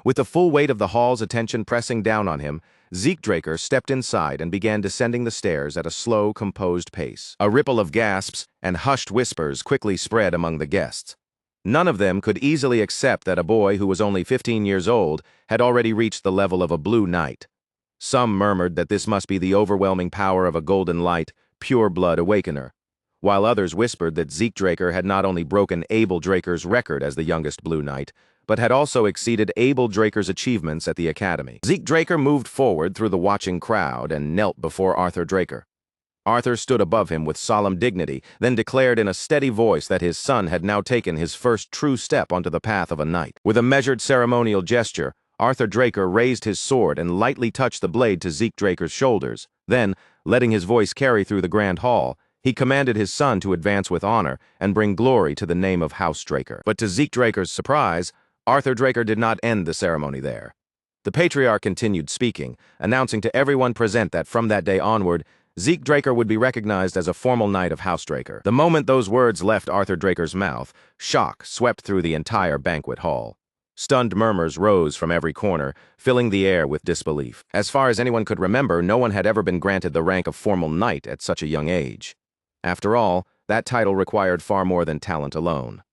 With the full weight of the hall's attention pressing down on him, Zeke Draker stepped inside and began descending the stairs at a slow, composed pace. A ripple of gasps and hushed whispers quickly spread among the guests. None of them could easily accept that a boy who was only 15 years old had already reached the level of a blue knight. Some murmured that this must be the overwhelming power of a golden light, pure blood awakener, while others whispered that Zeke Draker had not only broken Abel Draker's record as the youngest Blue Knight, but had also exceeded Abel Draker's achievements at the Academy. Zeke Draker moved forward through the watching crowd and knelt before Arthur Draker. Arthur stood above him with solemn dignity, then declared in a steady voice that his son had now taken his first true step onto the path of a knight. With a measured ceremonial gesture, Arthur Draker raised his sword and lightly touched the blade to Zeke Draker's shoulders. Then, letting his voice carry through the grand hall, he commanded his son to advance with honor and bring glory to the name of House Draker. But to Zeke Draker's surprise, Arthur Draker did not end the ceremony there. The patriarch continued speaking, announcing to everyone present that from that day onward, Zeke Draker would be recognized as a formal knight of House Draker. The moment those words left Arthur Draker's mouth, shock swept through the entire banquet hall. Stunned murmurs rose from every corner, filling the air with disbelief. As far as anyone could remember, no one had ever been granted the rank of formal knight at such a young age. After all, that title required far more than talent alone.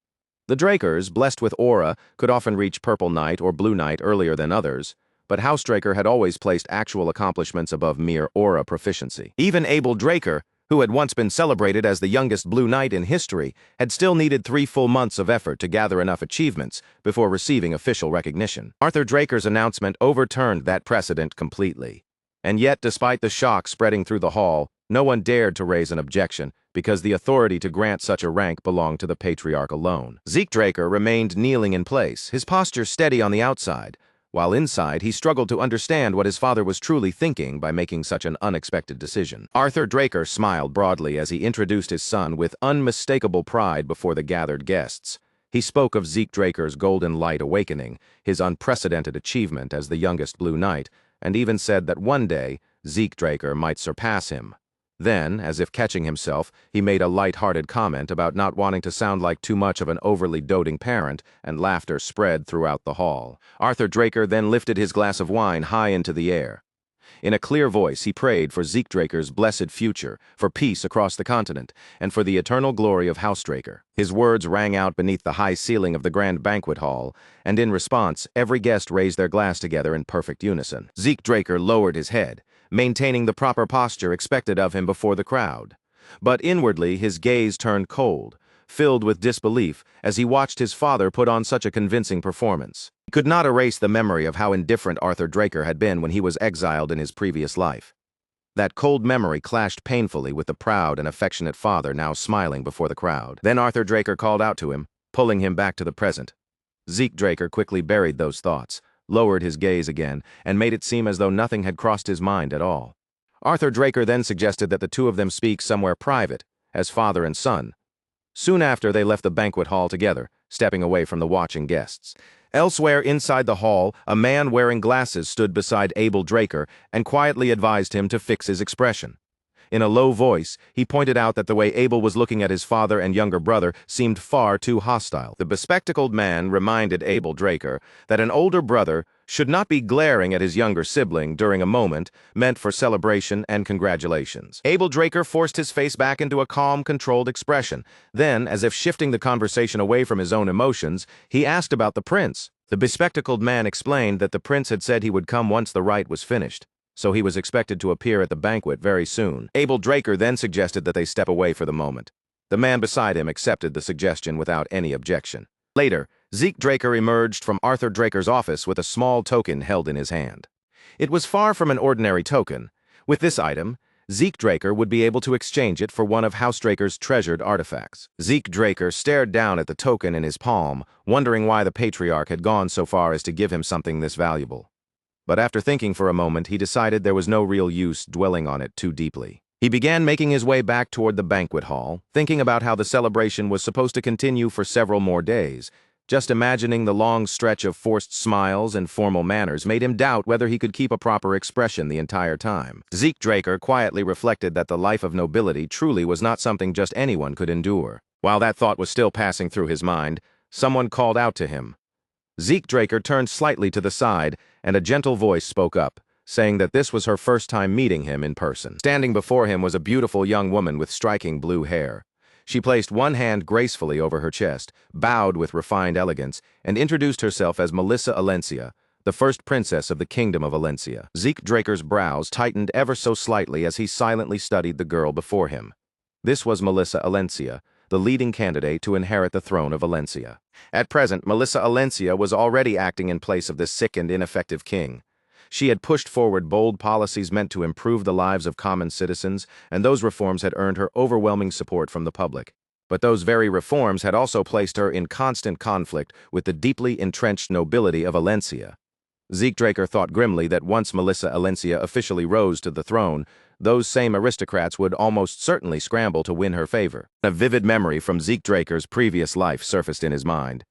The Drakers, blessed with aura, could often reach Purple Knight or Blue Knight earlier than others, but House Draker had always placed actual accomplishments above mere aura proficiency. Even Abel Draker, who had once been celebrated as the youngest Blue Knight in history, had still needed 3 full months of effort to gather enough achievements before receiving official recognition. Arthur Draker's announcement overturned that precedent completely. And yet, despite the shock spreading through the hall, no one dared to raise an objection, because the authority to grant such a rank belonged to the patriarch alone. Zeke Draker remained kneeling in place, his posture steady on the outside, while inside he struggled to understand what his father was truly thinking by making such an unexpected decision. Arthur Draker smiled broadly as he introduced his son with unmistakable pride before the gathered guests. He spoke of Zeke Draker's golden light awakening, his unprecedented achievement as the youngest Blue Knight, and even said that one day Zeke Draker might surpass him. Then, as if catching himself, he made a light-hearted comment about not wanting to sound like too much of an overly doting parent, and laughter spread throughout the hall. Arthur Draker then lifted his glass of wine high into the air. In a clear voice, he prayed for Zeke Draker's blessed future, for peace across the continent, and for the eternal glory of House Draker. His words rang out beneath the high ceiling of the grand banquet hall, and in response, every guest raised their glass together in perfect unison. Zeke Draker lowered his head, maintaining the proper posture expected of him before the crowd. But inwardly, his gaze turned cold, filled with disbelief as he watched his father put on such a convincing performance. He could not erase the memory of how indifferent Arthur Draker had been when he was exiled in his previous life. That cold memory clashed painfully with the proud and affectionate father now smiling before the crowd. Then Arthur Draker called out to him, pulling him back to the present. Zeke Draker quickly buried those thoughts, lowered his gaze again, and made it seem as though nothing had crossed his mind at all. Arthur Draker then suggested that the two of them speak somewhere private, as father and son. Soon after, they left the banquet hall together, stepping away from the watching guests. Elsewhere inside the hall, a man wearing glasses stood beside Abel Draker and quietly advised him to fix his expression. In a low voice, he pointed out that the way Abel was looking at his father and younger brother seemed far too hostile. The bespectacled man reminded Abel Draker that an older brother should not be glaring at his younger sibling during a moment meant for celebration and congratulations. Abel Draker forced his face back into a calm, controlled expression. Then, as if shifting the conversation away from his own emotions, he asked about the prince. The bespectacled man explained that the prince had said he would come once the rite was finished, so he was expected to appear at the banquet very soon. Abel Draker then suggested that they step away for the moment. The man beside him accepted the suggestion without any objection. Later, Zeke Draker emerged from Arthur Draker's office with a small token held in his hand. It was far from an ordinary token. With this item, Zeke Draker would be able to exchange it for one of House Draker's treasured artifacts. Zeke Draker stared down at the token in his palm, wondering why the patriarch had gone so far as to give him something this valuable. But after thinking for a moment, he decided there was no real use dwelling on it too deeply. He began making his way back toward the banquet hall, thinking about how the celebration was supposed to continue for several more days. Just imagining the long stretch of forced smiles and formal manners made him doubt whether he could keep a proper expression the entire time. Zeke Draker quietly reflected that the life of nobility truly was not something just anyone could endure. While that thought was still passing through his mind, someone called out to him. Zeke Draker turned slightly to the side, and a gentle voice spoke up, saying that this was her first time meeting him in person. Standing before him was a beautiful young woman with striking blue hair. She placed one hand gracefully over her chest, bowed with refined elegance, and introduced herself as Melissa Alencia, the first princess of the Kingdom of Alencia. Zeke Draker's brows tightened ever so slightly as he silently studied the girl before him. This was Melissa Alencia, the leading candidate to inherit the throne of Alencia. At present, Melissa Alencia was already acting in place of this sick and ineffective king. She had pushed forward bold policies meant to improve the lives of common citizens, and those reforms had earned her overwhelming support from the public. But those very reforms had also placed her in constant conflict with the deeply entrenched nobility of Alencia. Zeke Draker thought grimly that once Melissa Alencia officially rose to the throne, those same aristocrats would almost certainly scramble to win her favor. A vivid memory from Zeke Draker's previous life surfaced in his mind.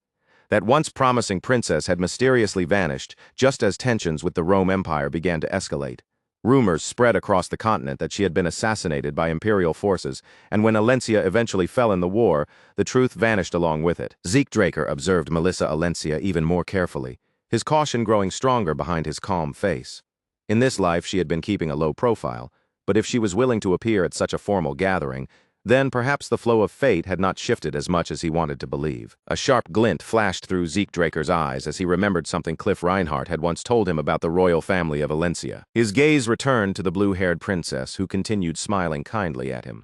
That once promising princess had mysteriously vanished just as tensions with the Rome Empire began to escalate. Rumors spread across the continent that she had been assassinated by imperial forces, and when Alencia eventually fell in the war, the truth vanished along with it. Zeke Draker observed Melissa Alencia even more carefully, his caution growing stronger behind his calm face. In this life she had been keeping a low profile, but if she was willing to appear at such a formal gathering, then perhaps the flow of fate had not shifted as much as he wanted to believe. A sharp glint flashed through Zeke Draker's eyes as he remembered something Cliff Reinhardt had once told him about the royal family of Alencia. His gaze returned to the blue-haired princess, who continued smiling kindly at him.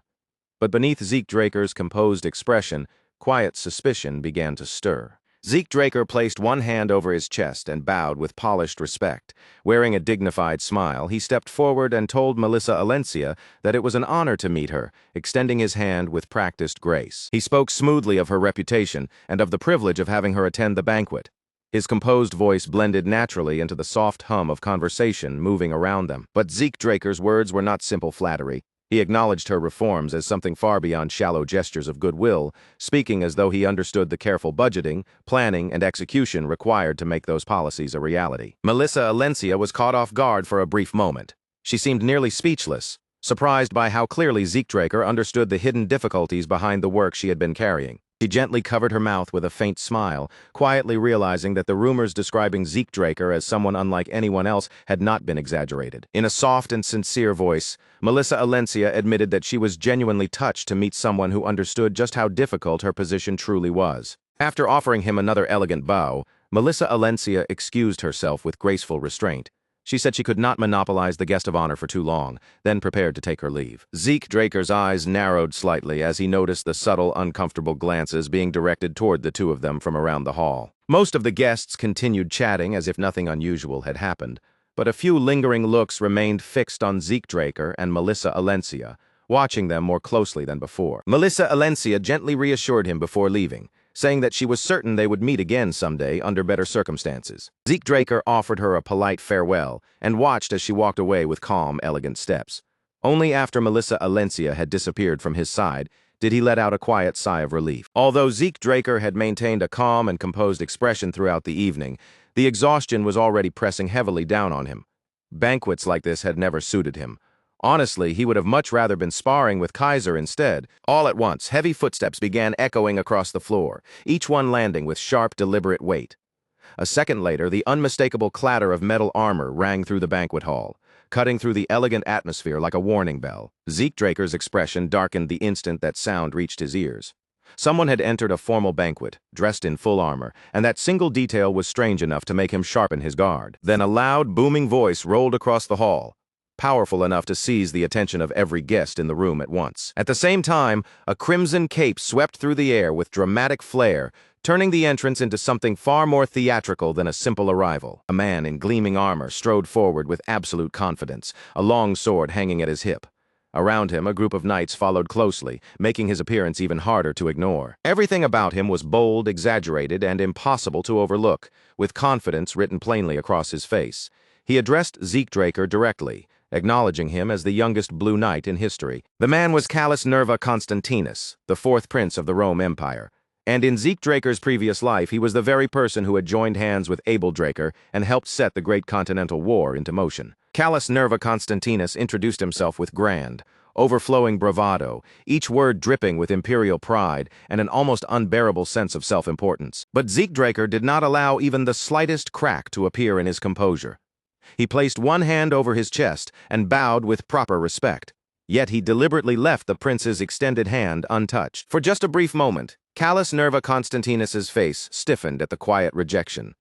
But beneath Zeke Draker's composed expression, quiet suspicion began to stir. Zeke Draker placed one hand over his chest and bowed with polished respect. Wearing a dignified smile, he stepped forward and told Melissa Alencia that it was an honor to meet her, extending his hand with practiced grace. He spoke smoothly of her reputation and of the privilege of having her attend the banquet. His composed voice blended naturally into the soft hum of conversation moving around them. But Zeke Draker's words were not simple flattery. He acknowledged her reforms as something far beyond shallow gestures of goodwill, speaking as though he understood the careful budgeting, planning, and execution required to make those policies a reality. Melissa Alencia was caught off guard for a brief moment. She seemed nearly speechless, surprised by how clearly Zeke Draker understood the hidden difficulties behind the work she had been carrying. She gently covered her mouth with a faint smile, quietly realizing that the rumors describing Zeke Draker as someone unlike anyone else had not been exaggerated. In a soft and sincere voice, Melissa Alencia admitted that she was genuinely touched to meet someone who understood just how difficult her position truly was. After offering him another elegant bow, Melissa Alencia excused herself with graceful restraint. She said she could not monopolize the guest of honor for too long, then prepared to take her leave. Zeke Draker's eyes narrowed slightly as he noticed the subtle, uncomfortable glances being directed toward the two of them from around the hall. Most of the guests continued chatting as if nothing unusual had happened, but a few lingering looks remained fixed on Zeke Draker and Melissa Alencia, watching them more closely than before. Melissa Alencia gently reassured him before leaving, saying that she was certain they would meet again someday under better circumstances. Zeke Draker offered her a polite farewell and watched as she walked away with calm, elegant steps. Only after Melissa Alencia had disappeared from his side did he let out a quiet sigh of relief. Although Zeke Draker had maintained a calm and composed expression throughout the evening, the exhaustion was already pressing heavily down on him. Banquets like this had never suited him. Honestly, he would have much rather been sparring with Kaiser instead. All at once, heavy footsteps began echoing across the floor, each one landing with sharp, deliberate weight. A second later, the unmistakable clatter of metal armor rang through the banquet hall, cutting through the elegant atmosphere like a warning bell. Zeke Draker's expression darkened the instant that sound reached his ears. Someone had entered a formal banquet, dressed in full armor, and that single detail was strange enough to make him sharpen his guard. Then a loud, booming voice rolled across the hall, powerful enough to seize the attention of every guest in the room at once. At the same time, a crimson cape swept through the air with dramatic flair, turning the entrance into something far more theatrical than a simple arrival. A man in gleaming armor strode forward with absolute confidence, a long sword hanging at his hip. Around him, a group of knights followed closely, making his appearance even harder to ignore. Everything about him was bold, exaggerated, and impossible to overlook, with confidence written plainly across his face. He addressed Zeke Draker directly, acknowledging him as the youngest Blue Knight in history. The man was Callus Nerva Constantinus, the fourth prince of the Rome Empire. And in Zeke Draker's previous life, he was the very person who had joined hands with Abel Draker and helped set the Great Continental War into motion. Callus Nerva Constantinus introduced himself with grand, overflowing bravado, each word dripping with imperial pride and an almost unbearable sense of self-importance. But Zeke Draker did not allow even the slightest crack to appear in his composure. He placed one hand over his chest and bowed with proper respect. Yet he deliberately left the prince's extended hand untouched. For just a brief moment, Callus Nerva Constantinus's face stiffened at the quiet rejection.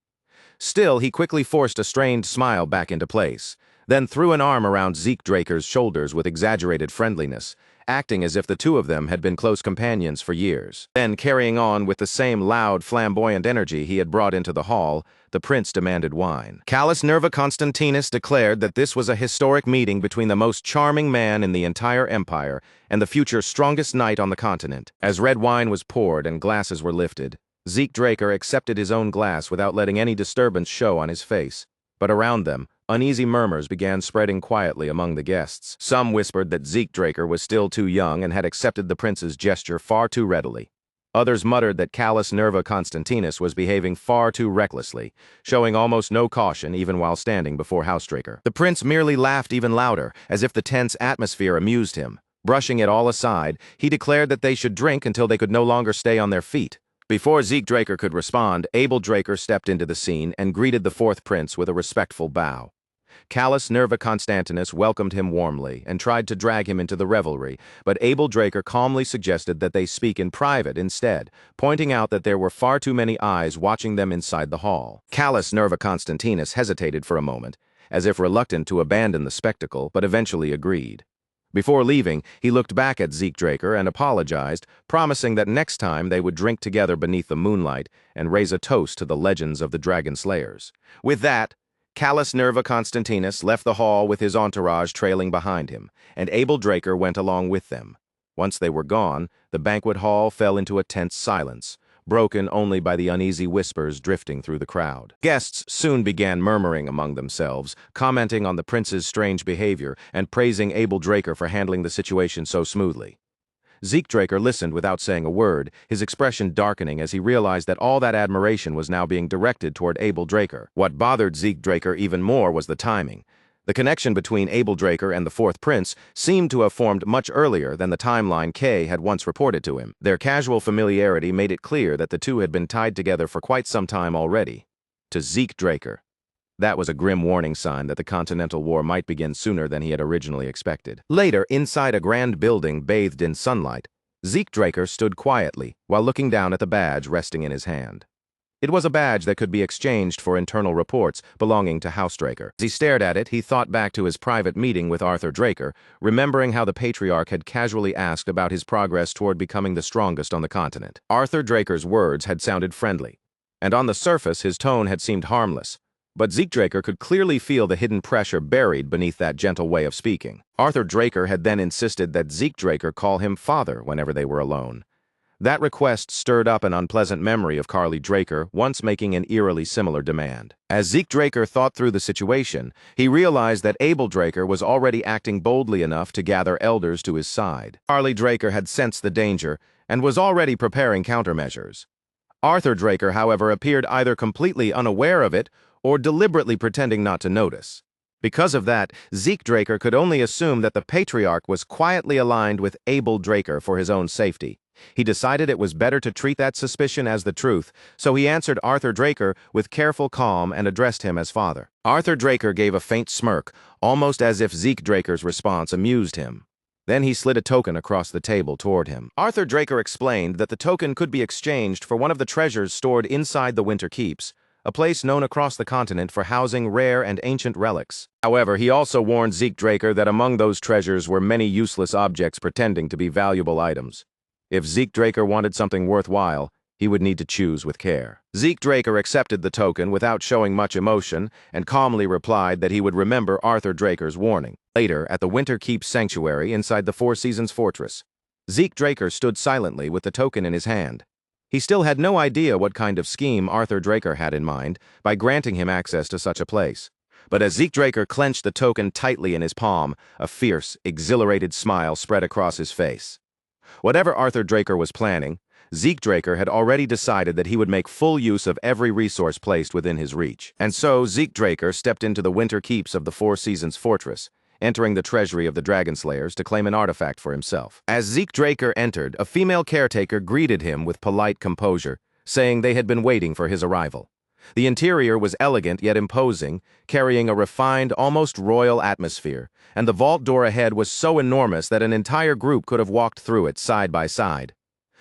Still, he quickly forced a strained smile back into place, then threw an arm around Zeke Draker's shoulders with exaggerated friendliness, acting as if the two of them had been close companions for years. Then, carrying on with the same loud, flamboyant energy he had brought into the hall, the prince demanded wine. Callus Nerva Constantinus declared that this was a historic meeting between the most charming man in the entire empire and the future strongest knight on the continent. As red wine was poured and glasses were lifted, Zeke Draker accepted his own glass without letting any disturbance show on his face. But around them, uneasy murmurs began spreading quietly among the guests. Some whispered that Zeke Draker was still too young and had accepted the prince's gesture far too readily. Others muttered that Callus Nerva Constantinus was behaving far too recklessly, showing almost no caution even while standing before Draker. The prince merely laughed even louder, as if the tense atmosphere amused him. Brushing it all aside, he declared that they should drink until they could no longer stay on their feet. Before Zeke Draker could respond, Abel Draker stepped into the scene and greeted the fourth prince with a respectful bow. Callus Nerva Constantinus welcomed him warmly and tried to drag him into the revelry, but Abel Draker calmly suggested that they speak in private instead, pointing out that there were far too many eyes watching them inside the hall. Callus Nerva Constantinus hesitated for a moment, as if reluctant to abandon the spectacle, but eventually agreed. Before leaving, he looked back at Zeke Draker and apologized, promising that next time they would drink together beneath the moonlight and raise a toast to the legends of the Dragonslayers. With that, Callus Nerva Constantinus left the hall with his entourage trailing behind him, and Abel Draker went along with them. Once they were gone, the banquet hall fell into a tense silence, broken only by the uneasy whispers drifting through the crowd. Guests soon began murmuring among themselves, commenting on the prince's strange behavior and praising Abel Draker for handling the situation so smoothly. Zeke Draker listened without saying a word, his expression darkening as he realized that all that admiration was now being directed toward Abel Draker. What bothered Zeke Draker even more was the timing. The connection between Abel Draker and the fourth prince seemed to have formed much earlier than the timeline Kay had once reported to him. Their casual familiarity made it clear that the two had been tied together for quite some time already. To Zeke Draker, that was a grim warning sign that the Continental War might begin sooner than he had originally expected. Later, inside a grand building bathed in sunlight, Zeke Draker stood quietly while looking down at the badge resting in his hand. It was a badge that could be exchanged for internal reports belonging to House Draker. As he stared at it, he thought back to his private meeting with Arthur Draker, remembering how the Patriarch had casually asked about his progress toward becoming the strongest on the continent. Arthur Draker's words had sounded friendly, and on the surface his tone had seemed harmless. But Zeke Draker could clearly feel the hidden pressure buried beneath that gentle way of speaking. Arthur Draker had then insisted that Zeke Draker call him father whenever they were alone. That request stirred up an unpleasant memory of Carly Draker once making an eerily similar demand. As Zeke Draker thought through the situation, he realized that Abel Draker was already acting boldly enough to gather elders to his side. Carly Draker had sensed the danger and was already preparing countermeasures. Arthur Draker, however, appeared either completely unaware of it or deliberately pretending not to notice. Because of that, Zeke Draker could only assume that the Patriarch was quietly aligned with Abel Draker for his own safety. He decided it was better to treat that suspicion as the truth, so he answered Arthur Draker with careful calm and addressed him as father. Arthur Draker gave a faint smirk, almost as if Zeke Draker's response amused him. Then he slid a token across the table toward him. Arthur Draker explained that the token could be exchanged for one of the treasures stored inside the Winter Keeps, a place known across the continent for housing rare and ancient relics. However, he also warned Zeke Draker that among those treasures were many useless objects pretending to be valuable items. If Zeke Draker wanted something worthwhile, he would need to choose with care. Zeke Draker accepted the token without showing much emotion and calmly replied that he would remember Arthur Draker's warning. Later, at the Winter Keep Sanctuary inside the Four Seasons Fortress, Zeke Draker stood silently with the token in his hand. He still had no idea what kind of scheme Arthur Draker had in mind by granting him access to such a place. But as Zeke Draker clenched the token tightly in his palm, a fierce, exhilarated smile spread across his face. Whatever Arthur Draker was planning, Zeke Draker had already decided that he would make full use of every resource placed within his reach. And so Zeke Draker stepped into the winter keeps of the Four Seasons Fortress, entering the treasury of the Dragonslayers to claim an artifact for himself. As Zeke Draker entered, a female caretaker greeted him with polite composure, saying they had been waiting for his arrival. The interior was elegant yet imposing, carrying a refined, almost royal atmosphere, and the vault door ahead was so enormous that an entire group could have walked through it side by side.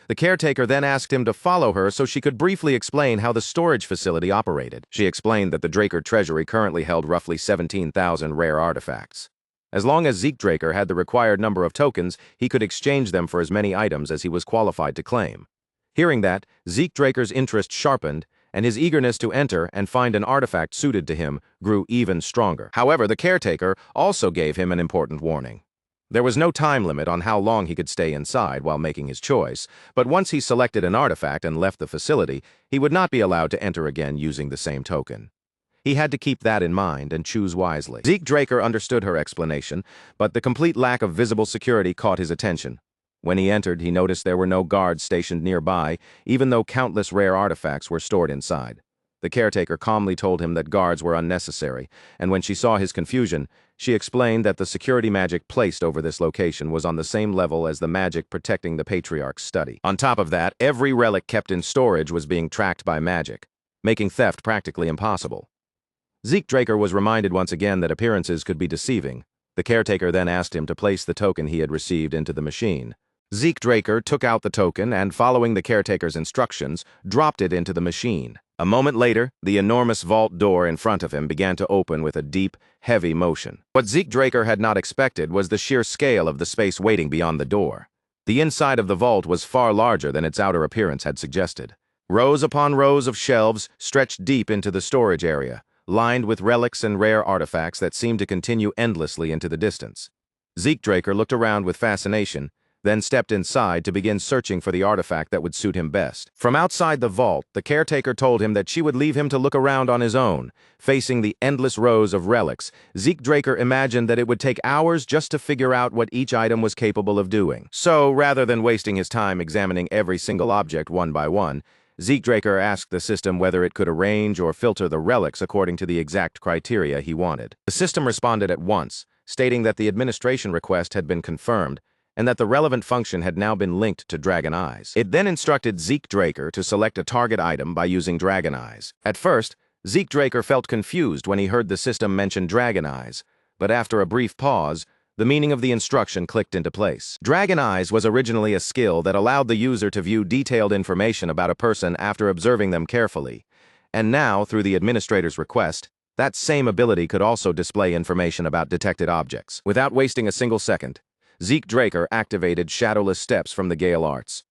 The caretaker then asked him to follow her so she could briefly explain how the storage facility operated. She explained that the Draker treasury currently held roughly 17,000 rare artifacts. As long as Zeke Draker had the required number of tokens, he could exchange them for as many items as he was qualified to claim. Hearing that, Zeke Draker's interest sharpened, and his eagerness to enter and find an artifact suited to him grew even stronger. However, the caretaker also gave him an important warning. There was no time limit on how long he could stay inside while making his choice, but once he selected an artifact and left the facility, he would not be allowed to enter again using the same token. He had to keep that in mind and choose wisely. Zeke Draker understood her explanation, but the complete lack of visible security caught his attention. When he entered, he noticed there were no guards stationed nearby, even though countless rare artifacts were stored inside. The caretaker calmly told him that guards were unnecessary, and when she saw his confusion, she explained that the security magic placed over this location was on the same level as the magic protecting the Patriarch's study. On top of that, every relic kept in storage was being tracked by magic, making theft practically impossible. Zeke Draker was reminded once again that appearances could be deceiving. The caretaker then asked him to place the token he had received into the machine. Zeke Draker took out the token and, following the caretaker's instructions, dropped it into the machine. A moment later, the enormous vault door in front of him began to open with a deep, heavy motion. What Zeke Draker had not expected was the sheer scale of the space waiting beyond the door. The inside of the vault was far larger than its outer appearance had suggested. Rows upon rows of shelves stretched deep into the storage area, lined with relics and rare artifacts that seemed to continue endlessly into the distance. Zeke Draker looked around with fascination, then stepped inside to begin searching for the artifact that would suit him best. From outside the vault, the caretaker told him that she would leave him to look around on his own. Facing the endless rows of relics, Zeke Draker imagined that it would take hours just to figure out what each item was capable of doing. So, rather than wasting his time examining every single object one by one, Zeke Draker asked the system whether it could arrange or filter the relics according to the exact criteria he wanted. The system responded at once, stating that the administration request had been confirmed and that the relevant function had now been linked to Dragon Eyes. It then instructed Zeke Draker to select a target item by using Dragon Eyes. At first, Zeke Draker felt confused when he heard the system mention Dragon Eyes, but after a brief pause, the meaning of the instruction clicked into place. Dragon Eyes was originally a skill that allowed the user to view detailed information about a person after observing them carefully. And now, through the administrator's request, that same ability could also display information about detected objects. Without wasting a single second, Zeke Draker activated shadowless steps from the Gale Arts.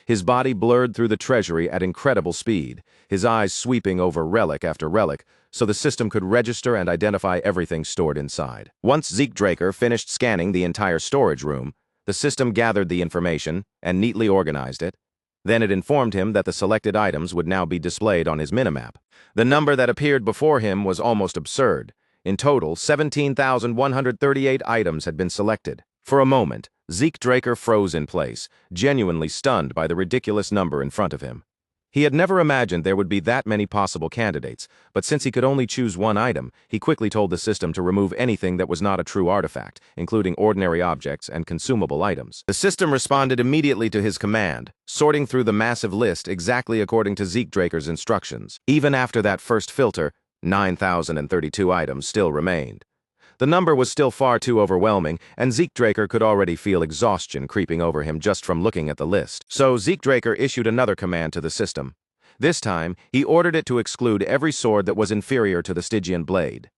His body blurred through the treasury at incredible speed, his eyes sweeping over relic after relic, so the system could register and identify everything stored inside. Once Zeke Draker finished scanning the entire storage room, the system gathered the information and neatly organized it. Then it informed him that the selected items would now be displayed on his minimap. The number that appeared before him was almost absurd. In total, 17,138 items had been selected. For a moment, Zeke Draker froze in place, genuinely stunned by the ridiculous number in front of him. He had never imagined there would be that many possible candidates, but since he could only choose one item, he quickly told the system to remove anything that was not a true artifact, including ordinary objects and consumable items. The system responded immediately to his command, sorting through the massive list exactly according to Zeke Draker's instructions. Even after that first filter, 9,032 items still remained. The number was still far too overwhelming, and Zeke Draker could already feel exhaustion creeping over him just from looking at the list. So Zeke Draker issued another command to the system. This time, he ordered it to exclude every sword that was inferior to the Stygian blade.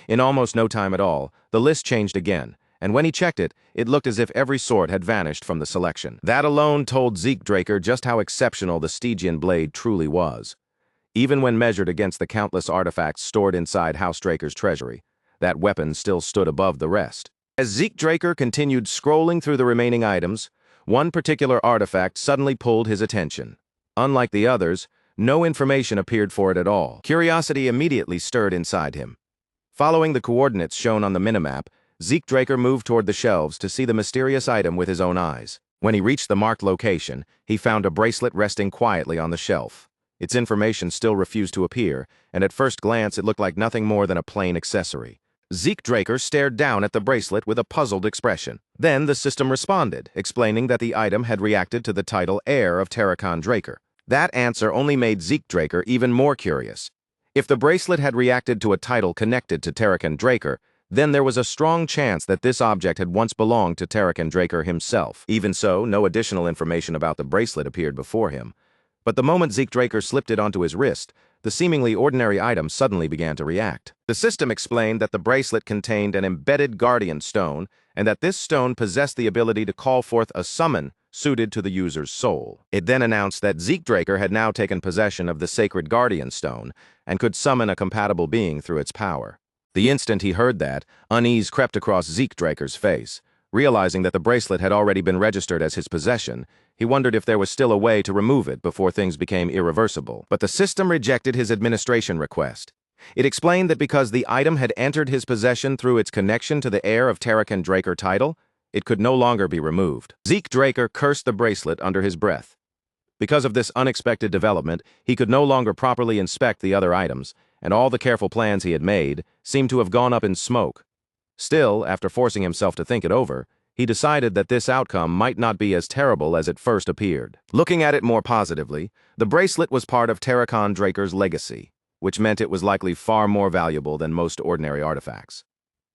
In almost no time at all, the list changed again, and when he checked it, it looked as if every sword had vanished from the selection. That alone told Zeke Draker just how exceptional the Stygian blade truly was. Even when measured against the countless artifacts stored inside House Draker's treasury, that weapon still stood above the rest. As Zeke Draker continued scrolling through the remaining items, one particular artifact suddenly pulled his attention. Unlike the others, no information appeared for it at all. Curiosity immediately stirred inside him. Following the coordinates shown on the minimap, Zeke Draker moved toward the shelves to see the mysterious item with his own eyes. When he reached the marked location, he found a bracelet resting quietly on the shelf. Its information still refused to appear, and at first glance it looked like nothing more than a plain accessory. Zeke Draker stared down at the bracelet with a puzzled expression. Then the system responded, explaining that the item had reacted to the title heir of Terracon Draker. That answer only made Zeke Draker even more curious. If the bracelet had reacted to a title connected to Terracon Draker, then there was a strong chance that this object had once belonged to Terracon Draker himself. Even so, no additional information about the bracelet appeared before him. But the moment Zeke Draker slipped it onto his wrist, the seemingly ordinary item suddenly began to react. The system explained that the bracelet contained an embedded guardian stone, and that this stone possessed the ability to call forth a summon suited to the user's soul. It then announced that Zeke Draker had now taken possession of the sacred guardian stone, and could summon a compatible being through its power. The instant he heard that, unease crept across Zeke Draker's face. Realizing that the bracelet had already been registered as his possession, he wondered if there was still a way to remove it before things became irreversible. But the system rejected his administration request. It explained that because the item had entered his possession through its connection to the heir of Terracon Draker title, it could no longer be removed. Zeke Draker cursed the bracelet under his breath. Because of this unexpected development, he could no longer properly inspect the other items, and all the careful plans he had made seemed to have gone up in smoke. Still, after forcing himself to think it over, he decided that this outcome might not be as terrible as it first appeared. Looking at it more positively, the bracelet was part of Terracon Draker's legacy, which meant it was likely far more valuable than most ordinary artifacts.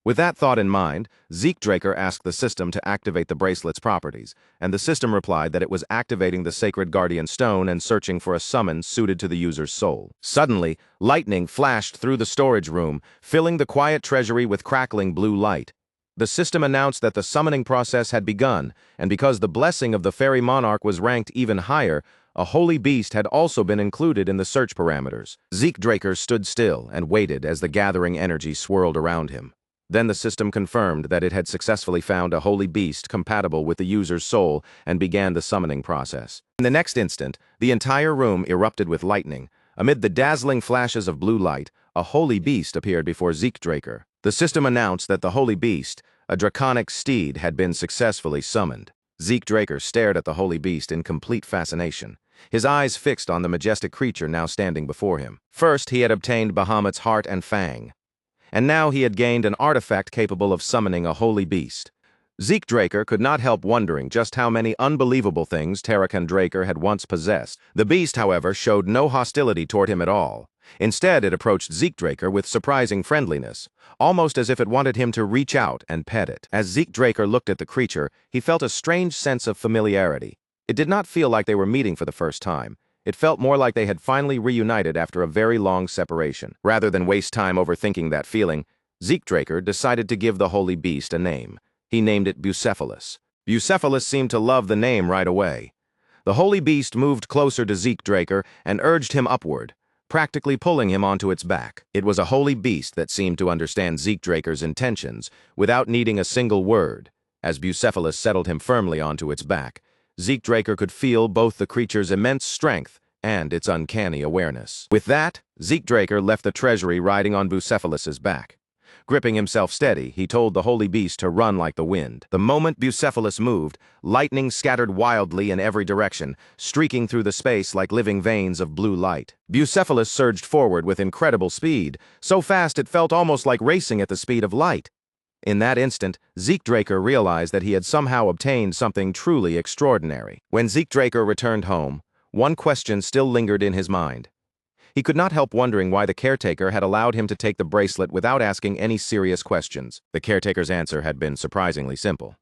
With that thought in mind, Zeke Draker asked the system to activate the bracelet's properties, and the system replied that it was activating the sacred guardian stone and searching for a summon suited to the user's soul. Suddenly, lightning flashed through the storage room, filling the quiet treasury with crackling blue light. The system announced that the summoning process had begun, and because the blessing of the fairy monarch was ranked even higher, a holy beast had also been included in the search parameters. Zeke Draker stood still and waited as the gathering energy swirled around him. Then the system confirmed that it had successfully found a holy beast compatible with the user's soul and began the summoning process. In the next instant, the entire room erupted with lightning. Amid the dazzling flashes of blue light, a holy beast appeared before Zeke Draker. The system announced that the holy beast, a draconic steed, had been successfully summoned. Zeke Draker stared at the holy beast in complete fascination, his eyes fixed on the majestic creature now standing before him. First, he had obtained Bahamut's heart and fang, and now he had gained an artifact capable of summoning a holy beast. Zeke Draker could not help wondering just how many unbelievable things Terracon Draker had once possessed. The beast, however, showed no hostility toward him at all. Instead, it approached Zeke Draker with surprising friendliness, almost as if it wanted him to reach out and pet it. As Zeke Draker looked at the creature, he felt a strange sense of familiarity. It did not feel like they were meeting for the first time. It felt more like they had finally reunited after a very long separation. Rather than waste time overthinking that feeling, Zeke Draker decided to give the holy beast a name. He named it Bucephalus. Bucephalus seemed to love the name right away. The holy beast moved closer to Zeke Draker and urged him upward, practically pulling him onto its back. It was a holy beast that seemed to understand Zeke Draker's intentions without needing a single word. As Bucephalus settled him firmly onto its back, Zeke Draker could feel both the creature's immense strength and its uncanny awareness. With that, Zeke Draker left the treasury riding on Bucephalus's back. Gripping himself steady, he told the holy beast to run like the wind. The moment Bucephalus moved, lightning scattered wildly in every direction, streaking through the space like living veins of blue light. Bucephalus surged forward with incredible speed, so fast it felt almost like racing at the speed of light. In that instant, Zeke Draker realized that he had somehow obtained something truly extraordinary. When Zeke Draker returned home, one question still lingered in his mind. He could not help wondering why the caretaker had allowed him to take the bracelet without asking any serious questions. The caretaker's answer had been surprisingly simple.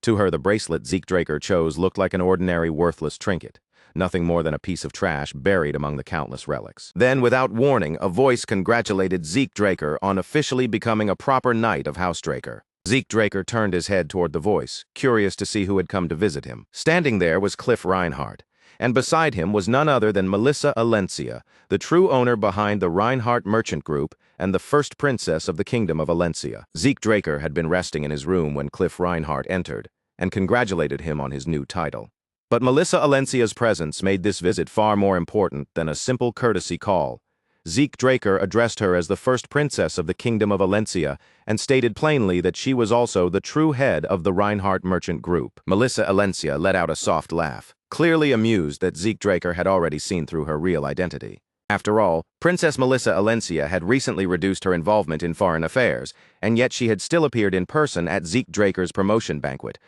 To her, the bracelet Zeke Draker chose looked like an ordinary, worthless trinket, nothing more than a piece of trash buried among the countless relics. Then, without warning, a voice congratulated Zeke Draker on officially becoming a proper knight of House Draker. Zeke Draker turned his head toward the voice, curious to see who had come to visit him. Standing there was Cliff Reinhardt, and beside him was none other than Melissa Alencia, the true owner behind the Reinhardt Merchant Group and the first princess of the Kingdom of Alencia. Zeke Draker had been resting in his room when Cliff Reinhardt entered, and congratulated him on his new title. But Melissa Alencia's presence made this visit far more important than a simple courtesy call. Zeke Draker addressed her as the first princess of the Kingdom of Alencia and stated plainly that she was also the true head of the Reinhardt Merchant Group. Melissa Alencia let out a soft laugh, clearly amused that Zeke Draker had already seen through her real identity. After all, Princess Melissa Alencia had recently reduced her involvement in foreign affairs, and yet she had still appeared in person at Zeke Draker's promotion banquet.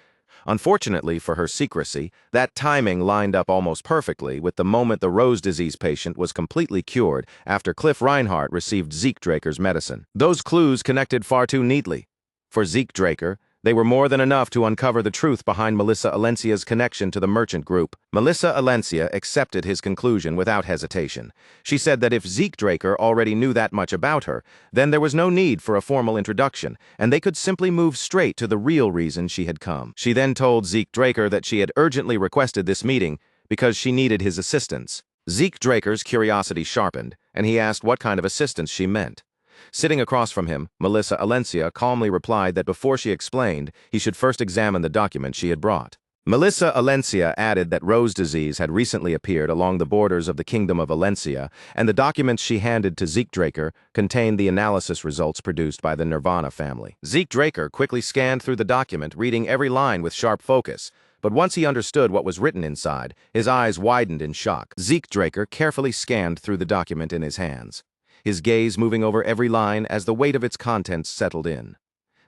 Unfortunately for her secrecy, that timing lined up almost perfectly with the moment the Rose disease patient was completely cured after Cliff Reinhardt received Zeke Draker's medicine. Those clues connected far too neatly. For Zeke Draker, they were more than enough to uncover the truth behind Melissa Alencia's connection to the merchant group. Melissa Alencia accepted his conclusion without hesitation. She said that if Zeke Draker already knew that much about her, then there was no need for a formal introduction, and they could simply move straight to the real reason she had come. She then told Zeke Draker that she had urgently requested this meeting because she needed his assistance. Zeke Draker's curiosity sharpened, and he asked what kind of assistance she meant. Sitting across from him, Melissa Alencia calmly replied that before she explained, he should first examine the document she had brought. Melissa Alencia added that Rose disease had recently appeared along the borders of the Kingdom of Alencia, and the documents she handed to Zeke Draker contained the analysis results produced by the Nirvana family. Zeke Draker quickly scanned through the document, reading every line with sharp focus. But once he understood what was written inside, his eyes widened in shock. Zeke Draker carefully scanned through the document in his hands, his gaze moving over every line as the weight of its contents settled in.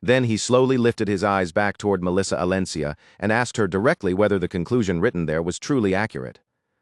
Then he slowly lifted his eyes back toward Melissa Alencia and asked her directly whether the conclusion written there was truly accurate,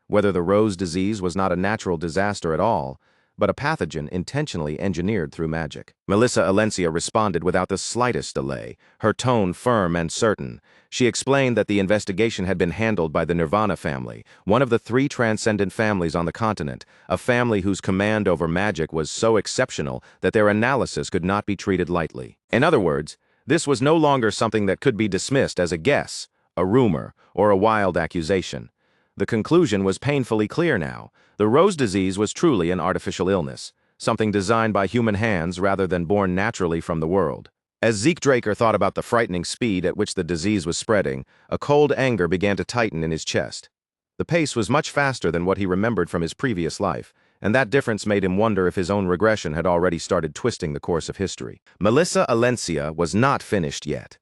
whether the Rose disease was not a natural disaster at all, but a pathogen intentionally engineered through magic. Melissa Alencia responded without the slightest delay, her tone firm and certain. She explained that the investigation had been handled by the Nirvana family, one of the 3 transcendent families on the continent, a family whose command over magic was so exceptional that their analysis could not be treated lightly. In other words, this was no longer something that could be dismissed as a guess, a rumor, or a wild accusation. The conclusion was painfully clear now. The Rose disease was truly an artificial illness, something designed by human hands rather than born naturally from the world. As Zeke Draker thought about the frightening speed at which the disease was spreading, a cold anger began to tighten in his chest. The pace was much faster than what he remembered from his previous life, and that difference made him wonder if his own regression had already started twisting the course of history. Melissa Alencia was not finished yet.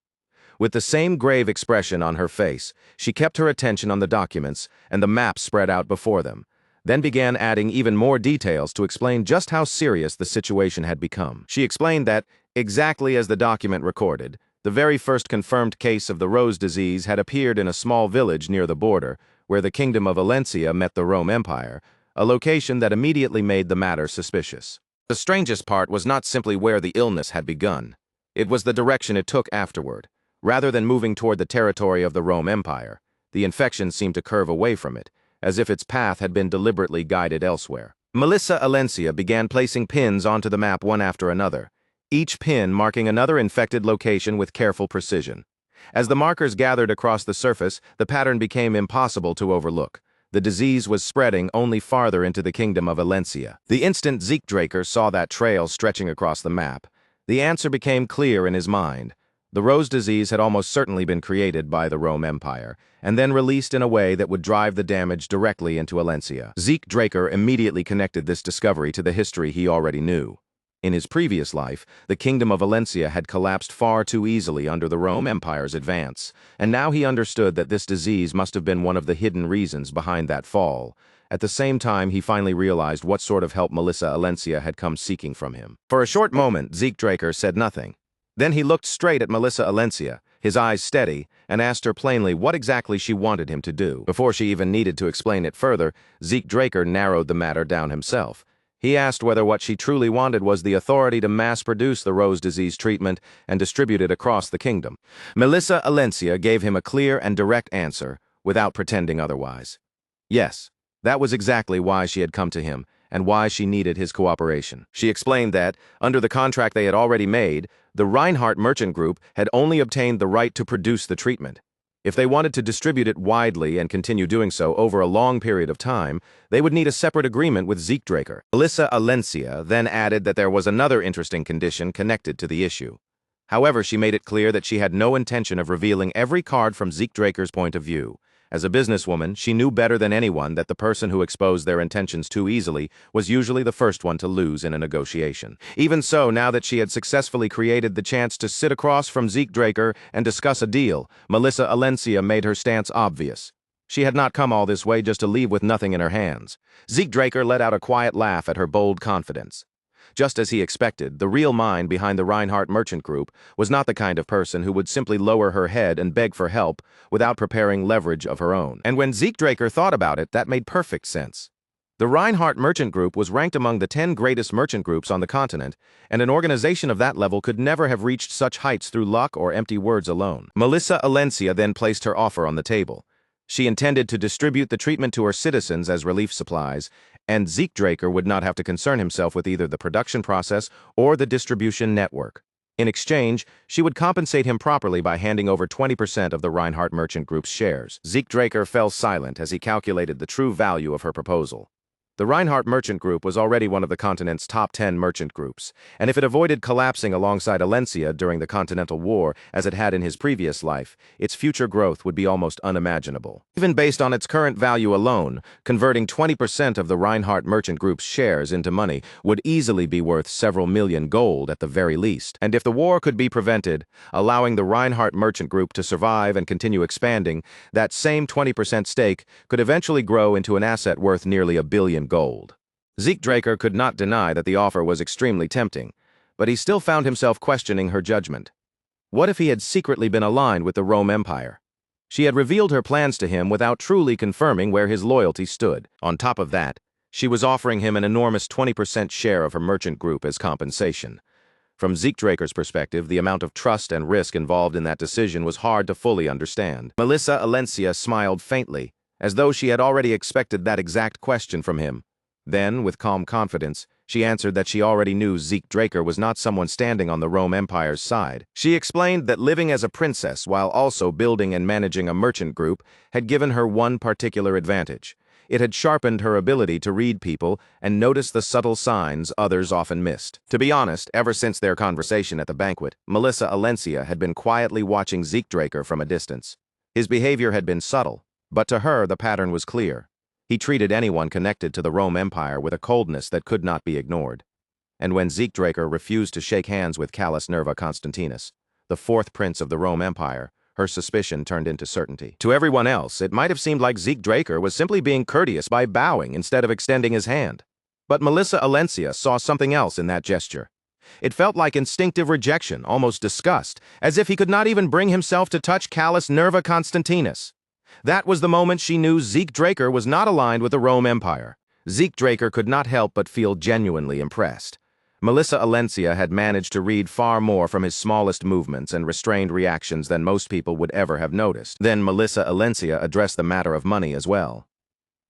With the same grave expression on her face, she kept her attention on the documents and the maps spread out before them, then began adding even more details to explain just how serious the situation had become. She explained that, exactly as the document recorded, the very first confirmed case of the Rose disease had appeared in a small village near the border, where the Kingdom of Alencia met the Rome Empire, a location that immediately made the matter suspicious. The strangest part was not simply where the illness had begun. It was the direction it took afterward. Rather than moving toward the territory of the Rome Empire, the infection seemed to curve away from it, as if its path had been deliberately guided elsewhere. Melissa Alencia began placing pins onto the map one after another, each pin marking another infected location with careful precision. As the markers gathered across the surface, the pattern became impossible to overlook. The disease was spreading only farther into the Kingdom of Alencia. The instant Zeke Draker saw that trail stretching across the map, the answer became clear in his mind. The Rose disease had almost certainly been created by the Rome Empire, and then released in a way that would drive the damage directly into Alencia. Zeke Draker immediately connected this discovery to the history he already knew. In his previous life, the Kingdom of Alencia had collapsed far too easily under the Rome Empire's advance, and now he understood that this disease must have been one of the hidden reasons behind that fall. At the same time, he finally realized what sort of help Melissa Alencia had come seeking from him. For a short moment, Zeke Draker said nothing. Then he looked straight at Melissa Alencia, his eyes steady, and asked her plainly what exactly she wanted him to do. Before she even needed to explain it further, Zeke Draker narrowed the matter down himself. He asked whether what she truly wanted was the authority to mass-produce the Rose disease treatment and distribute it across the kingdom. Melissa Alencia gave him a clear and direct answer, without pretending otherwise. Yes, that was exactly why she had come to him, and why she needed his cooperation. She explained that, under the contract they had already made, the Reinhardt Merchant Group had only obtained the right to produce the treatment. If they wanted to distribute it widely and continue doing so over a long period of time, they would need a separate agreement with Zeke Draker. Melissa Alencia then added that there was another interesting condition connected to the issue. However, she made it clear that she had no intention of revealing every card from Zeke Draker's point of view. As a businesswoman, she knew better than anyone that the person who exposed their intentions too easily was usually the first one to lose in a negotiation. Even so, now that she had successfully created the chance to sit across from Zeke Draker and discuss a deal, Melissa Alencia made her stance obvious. She had not come all this way just to leave with nothing in her hands. Zeke Draker let out a quiet laugh at her bold confidence. Just as he expected, the real mind behind the Reinhardt Merchant Group was not the kind of person who would simply lower her head and beg for help without preparing leverage of her own. And when Zeke Draker thought about it, that made perfect sense. The Reinhardt Merchant Group was ranked among the 10 greatest merchant groups on the continent, and an organization of that level could never have reached such heights through luck or empty words alone. Melissa Alencia then placed her offer on the table. She intended to distribute the treatment to her citizens as relief supplies, and Zeke Draker would not have to concern himself with either the production process or the distribution network. In exchange, she would compensate him properly by handing over 20% of the Reinhardt Merchant Group's shares. Zeke Draker fell silent as he calculated the true value of her proposal. The Reinhardt Merchant Group was already one of the continent's top 10 merchant groups, and if it avoided collapsing alongside Alencia during the Continental War, as it had in his previous life, its future growth would be almost unimaginable. Even based on its current value alone, converting 20% of the Reinhardt Merchant Group's shares into money would easily be worth several million gold at the very least. And if the war could be prevented, allowing the Reinhardt Merchant Group to survive and continue expanding, that same 20% stake could eventually grow into an asset worth nearly $1 billion gold. Zeke Draker could not deny that the offer was extremely tempting, but he still found himself questioning her judgment. What if he had secretly been aligned with the Rome Empire? She had revealed her plans to him without truly confirming where his loyalty stood. On top of that, she was offering him an enormous 20% share of her merchant group as compensation. From Zeke Draker's perspective, the amount of trust and risk involved in that decision was hard to fully understand. Melissa Alencia smiled faintly, as though she had already expected that exact question from him. Then, with calm confidence, she answered that she already knew Zeke Draker was not someone standing on the Rome Empire's side. She explained that living as a princess while also building and managing a merchant group had given her one particular advantage. It had sharpened her ability to read people and notice the subtle signs others often missed. To be honest, ever since their conversation at the banquet, Melissa Alencia had been quietly watching Zeke Draker from a distance. His behavior had been subtle, but to her the pattern was clear. He treated anyone connected to the Rome Empire with a coldness that could not be ignored. And when Zeke Draker refused to shake hands with Callus Nerva Constantinus, the fourth prince of the Rome Empire, her suspicion turned into certainty. To everyone else, it might have seemed like Zeke Draker was simply being courteous by bowing instead of extending his hand. But Melissa Alencia saw something else in that gesture. It felt like instinctive rejection, almost disgust, as if he could not even bring himself to touch Callus Nerva Constantinus. That was the moment she knew Zeke Draker was not aligned with the Rome Empire. Zeke Draker could not help but feel genuinely impressed. Melissa Alencia had managed to read far more from his smallest movements and restrained reactions than most people would ever have noticed. Then Melissa Alencia addressed the matter of money as well.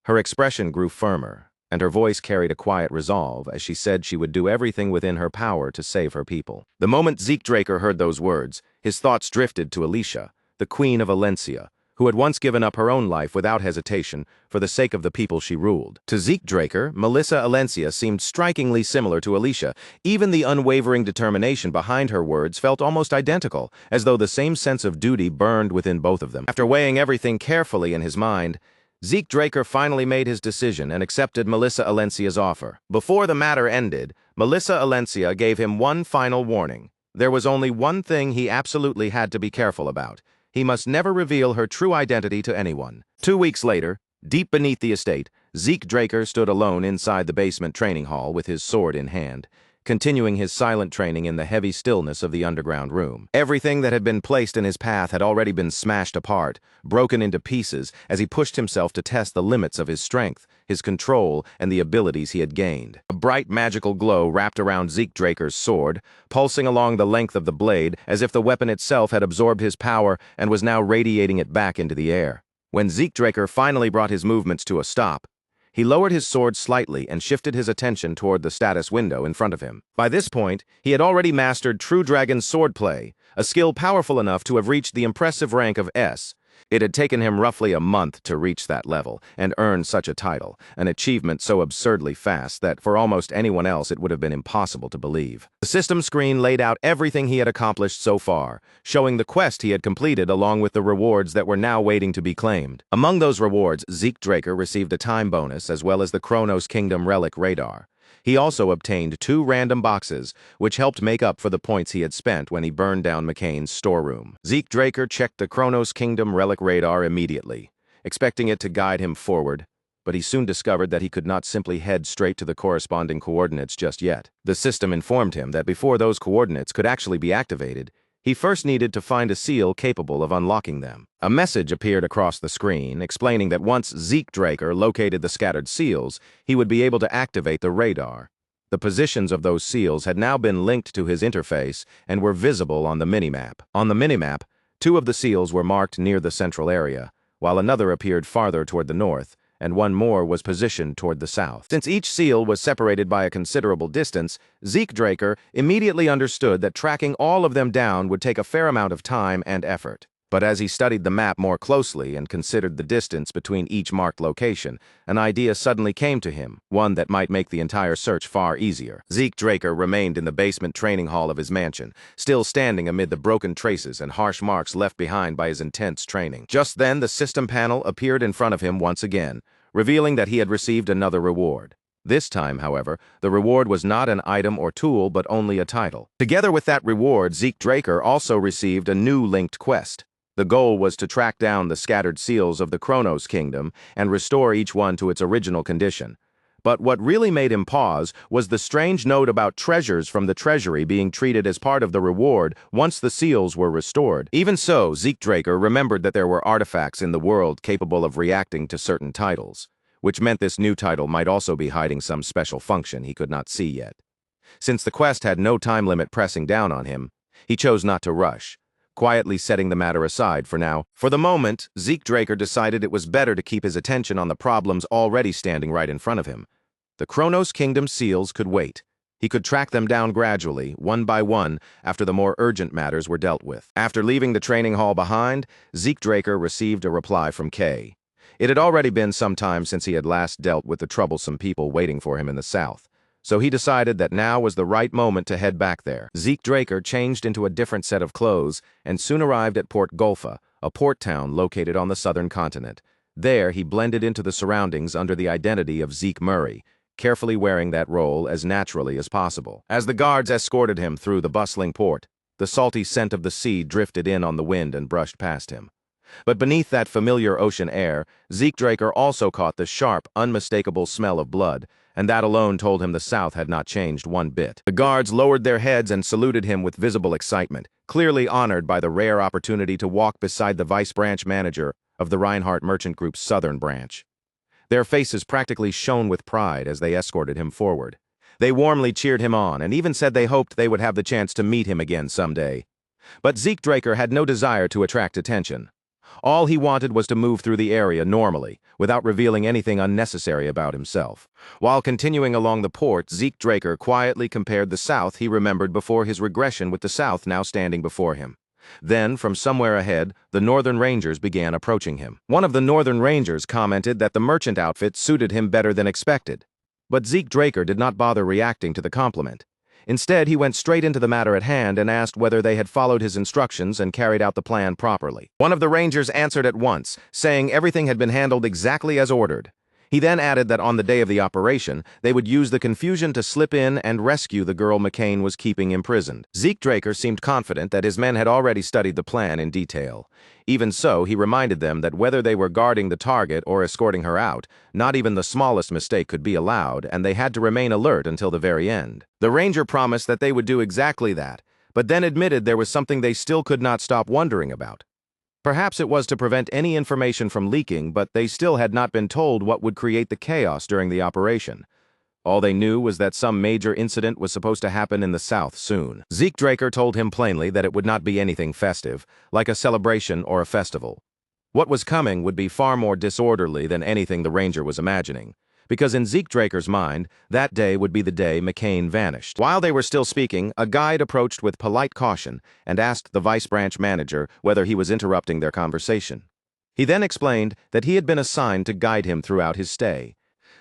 Her expression grew firmer, and her voice carried a quiet resolve as she said she would do everything within her power to save her people. The moment Zeke Draker heard those words, his thoughts drifted to Alicia, the Queen of Alencia, who had once given up her own life without hesitation for the sake of the people she ruled. To Zeke Draker, Melissa Alencia seemed strikingly similar to Alicia. Even the unwavering determination behind her words felt almost identical, as though the same sense of duty burned within both of them. After weighing everything carefully in his mind, Zeke Draker finally made his decision and accepted Melissa Alencia's offer. Before the matter ended, Melissa Alencia gave him one final warning. There was only one thing he absolutely had to be careful about. He must never reveal her true identity to anyone. 2 weeks later, deep beneath the estate, Zeke Draker stood alone inside the basement training hall with his sword in hand, continuing his silent training in the heavy stillness of the underground room. Everything that had been placed in his path had already been smashed apart, broken into pieces as he pushed himself to test the limits of his strength, his control, and the abilities he had gained. A bright magical glow wrapped around Zeke Draker's sword, pulsing along the length of the blade as if the weapon itself had absorbed his power and was now radiating it back into the air. When Zeke Draker finally brought his movements to a stop, he lowered his sword slightly and shifted his attention toward the status window in front of him. By this point, he had already mastered True Dragon swordplay, a skill powerful enough to have reached the impressive rank of S. It had taken him roughly a month to reach that level and earn such a title, an achievement so absurdly fast that for almost anyone else it would have been impossible to believe. The system screen laid out everything he had accomplished so far, showing the quest he had completed along with the rewards that were now waiting to be claimed. Among those rewards, Zeke Draker received a time bonus as well as the Kronos Kingdom relic radar. He also obtained 2 random boxes, which helped make up for the points he had spent when he burned down McCain's storeroom. Zeke Draker checked the Kronos Kingdom relic radar immediately, expecting it to guide him forward, but he soon discovered that he could not simply head straight to the corresponding coordinates just yet. The system informed him that before those coordinates could actually be activated, he first needed to find a seal capable of unlocking them. A message appeared across the screen explaining that once Zeke Draker located the scattered seals, he would be able to activate the radar. The positions of those seals had now been linked to his interface and were visible on the minimap. On the minimap, 2 of the seals were marked near the central area, while another appeared farther toward the north, and 1 more was positioned toward the south. Since each seal was separated by a considerable distance, Zeke Draker immediately understood that tracking all of them down would take a fair amount of time and effort. But as he studied the map more closely and considered the distance between each marked location, an idea suddenly came to him, one that might make the entire search far easier. Zeke Draker remained in the basement training hall of his mansion, still standing amid the broken traces and harsh marks left behind by his intense training. Just then, the system panel appeared in front of him once again, revealing that he had received another reward. This time, however, the reward was not an item or tool, but only a title. Together with that reward, Zeke Draker also received a new linked quest. The goal was to track down the scattered seals of the Kronos Kingdom and restore each one to its original condition. But what really made him pause was the strange note about treasures from the treasury being treated as part of the reward once the seals were restored. Even so, Zeke Draker remembered that there were artifacts in the world capable of reacting to certain titles, which meant this new title might also be hiding some special function he could not see yet. Since the quest had no time limit pressing down on him, he chose not to rush, quietly setting the matter aside for now. For the moment, Zeke Draker decided it was better to keep his attention on the problems already standing right in front of him. The Kronos Kingdom seals could wait. He could track them down gradually, one by one, after the more urgent matters were dealt with. After leaving the training hall behind, Zeke Draker received a reply from Kay. It had already been some time since he had last dealt with the troublesome people waiting for him in the south, so he decided that now was the right moment to head back there. Zeke Draker changed into a different set of clothes and soon arrived at Port Golfa, a port town located on the southern continent. There, he blended into the surroundings under the identity of Zeke Murray, carefully wearing that role as naturally as possible. As the guards escorted him through the bustling port, the salty scent of the sea drifted in on the wind and brushed past him. But beneath that familiar ocean air, Zeke Draker also caught the sharp, unmistakable smell of blood, and that alone told him the South had not changed one bit. The guards lowered their heads and saluted him with visible excitement, clearly honored by the rare opportunity to walk beside the vice branch manager of the Reinhardt Merchant Group's southern branch. Their faces practically shone with pride as they escorted him forward. They warmly cheered him on and even said they hoped they would have the chance to meet him again someday. But Zeke Draker had no desire to attract attention. All he wanted was to move through the area normally, without revealing anything unnecessary about himself. While continuing along the port, Zeke Draker quietly compared the South he remembered before his regression with the South now standing before him. Then, from somewhere ahead, the Northern Rangers began approaching him. One of the Northern Rangers commented that the merchant outfit suited him better than expected. But Zeke Draker did not bother reacting to the compliment. Instead, he went straight into the matter at hand and asked whether they had followed his instructions and carried out the plan properly. One of the Rangers answered at once, saying everything had been handled exactly as ordered. He then added that on the day of the operation, they would use the confusion to slip in and rescue the girl McCain was keeping imprisoned. Zeke Draker seemed confident that his men had already studied the plan in detail. Even so, he reminded them that whether they were guarding the target or escorting her out, not even the smallest mistake could be allowed, and they had to remain alert until the very end. The Ranger promised that they would do exactly that, but then admitted there was something they still could not stop wondering about. Perhaps it was to prevent any information from leaking, but they still had not been told what would create the chaos during the operation. All they knew was that some major incident was supposed to happen in the South soon. Zeke Draker told him plainly that it would not be anything festive, like a celebration or a festival. What was coming would be far more disorderly than anything the Ranger was imagining, because in Zeke Draker's mind, that day would be the day McCain vanished. While they were still speaking, a guide approached with polite caution and asked the vice branch manager whether he was interrupting their conversation. He then explained that he had been assigned to guide him throughout his stay.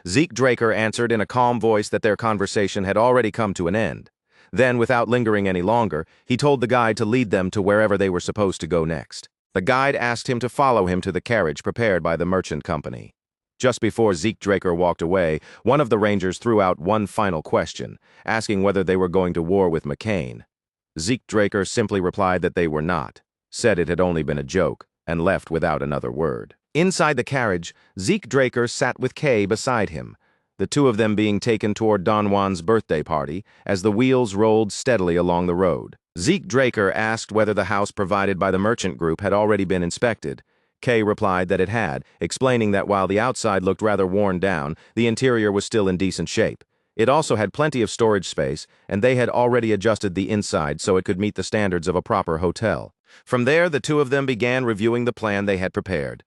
Zeke Draker answered in a calm voice that their conversation had already come to an end. Then, without lingering any longer, he told the guide to lead them to wherever they were supposed to go next. The guide asked him to follow him to the carriage prepared by the merchant company. Just before Zeke Draker walked away, one of the rangers threw out one final question, asking whether they were going to war with McCain. Zeke Draker simply replied that they were not, said it had only been a joke, and left without another word. Inside the carriage, Zeke Draker sat with Kay beside him, the two of them being taken toward Don Juan's birthday party as the wheels rolled steadily along the road. Zeke Draker asked whether the house provided by the merchant group had already been inspected. Kay replied that it had, explaining that while the outside looked rather worn down, the interior was still in decent shape. It also had plenty of storage space, and they had already adjusted the inside so it could meet the standards of a proper hotel. From there, the two of them began reviewing the plan they had prepared.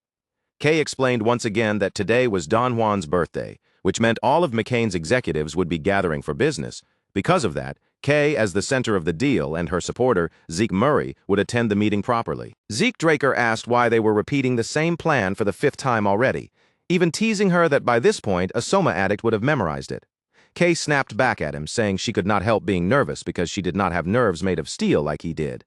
Kay explained once again that today was Don Juan's birthday, which meant all of McCain's executives would be gathering for business. Because of that, Kay, as the center of the deal, and her supporter, Zeke Murray, would attend the meeting properly. Zeke Draker asked why they were repeating the same plan for the 5th time already, even teasing her that by this point a Soma addict would have memorized it. Kay snapped back at him, saying she could not help being nervous because she did not have nerves made of steel like he did.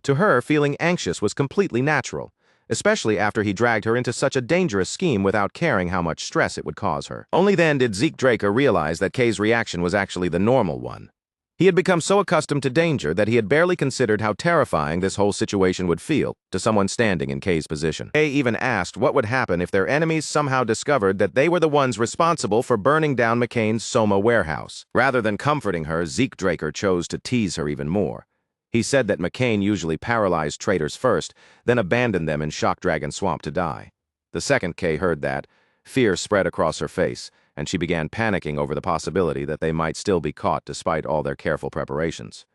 To her, feeling anxious was completely natural, especially after he dragged her into such a dangerous scheme without caring how much stress it would cause her. Only then did Zeke Draker realize that Kay's reaction was actually the normal one. He had become so accustomed to danger that he had barely considered how terrifying this whole situation would feel to someone standing in Kay's position. Kay even asked what would happen if their enemies somehow discovered that they were the ones responsible for burning down McCain's Soma warehouse. Rather than comforting her, Zeke Draker chose to tease her even more. He said that McCain usually paralyzed traitors first, then abandoned them in Shock Dragon Swamp to die. The second Kay heard that, fear spread across her face, and she began panicking over the possibility that they might still be caught despite all their careful preparations.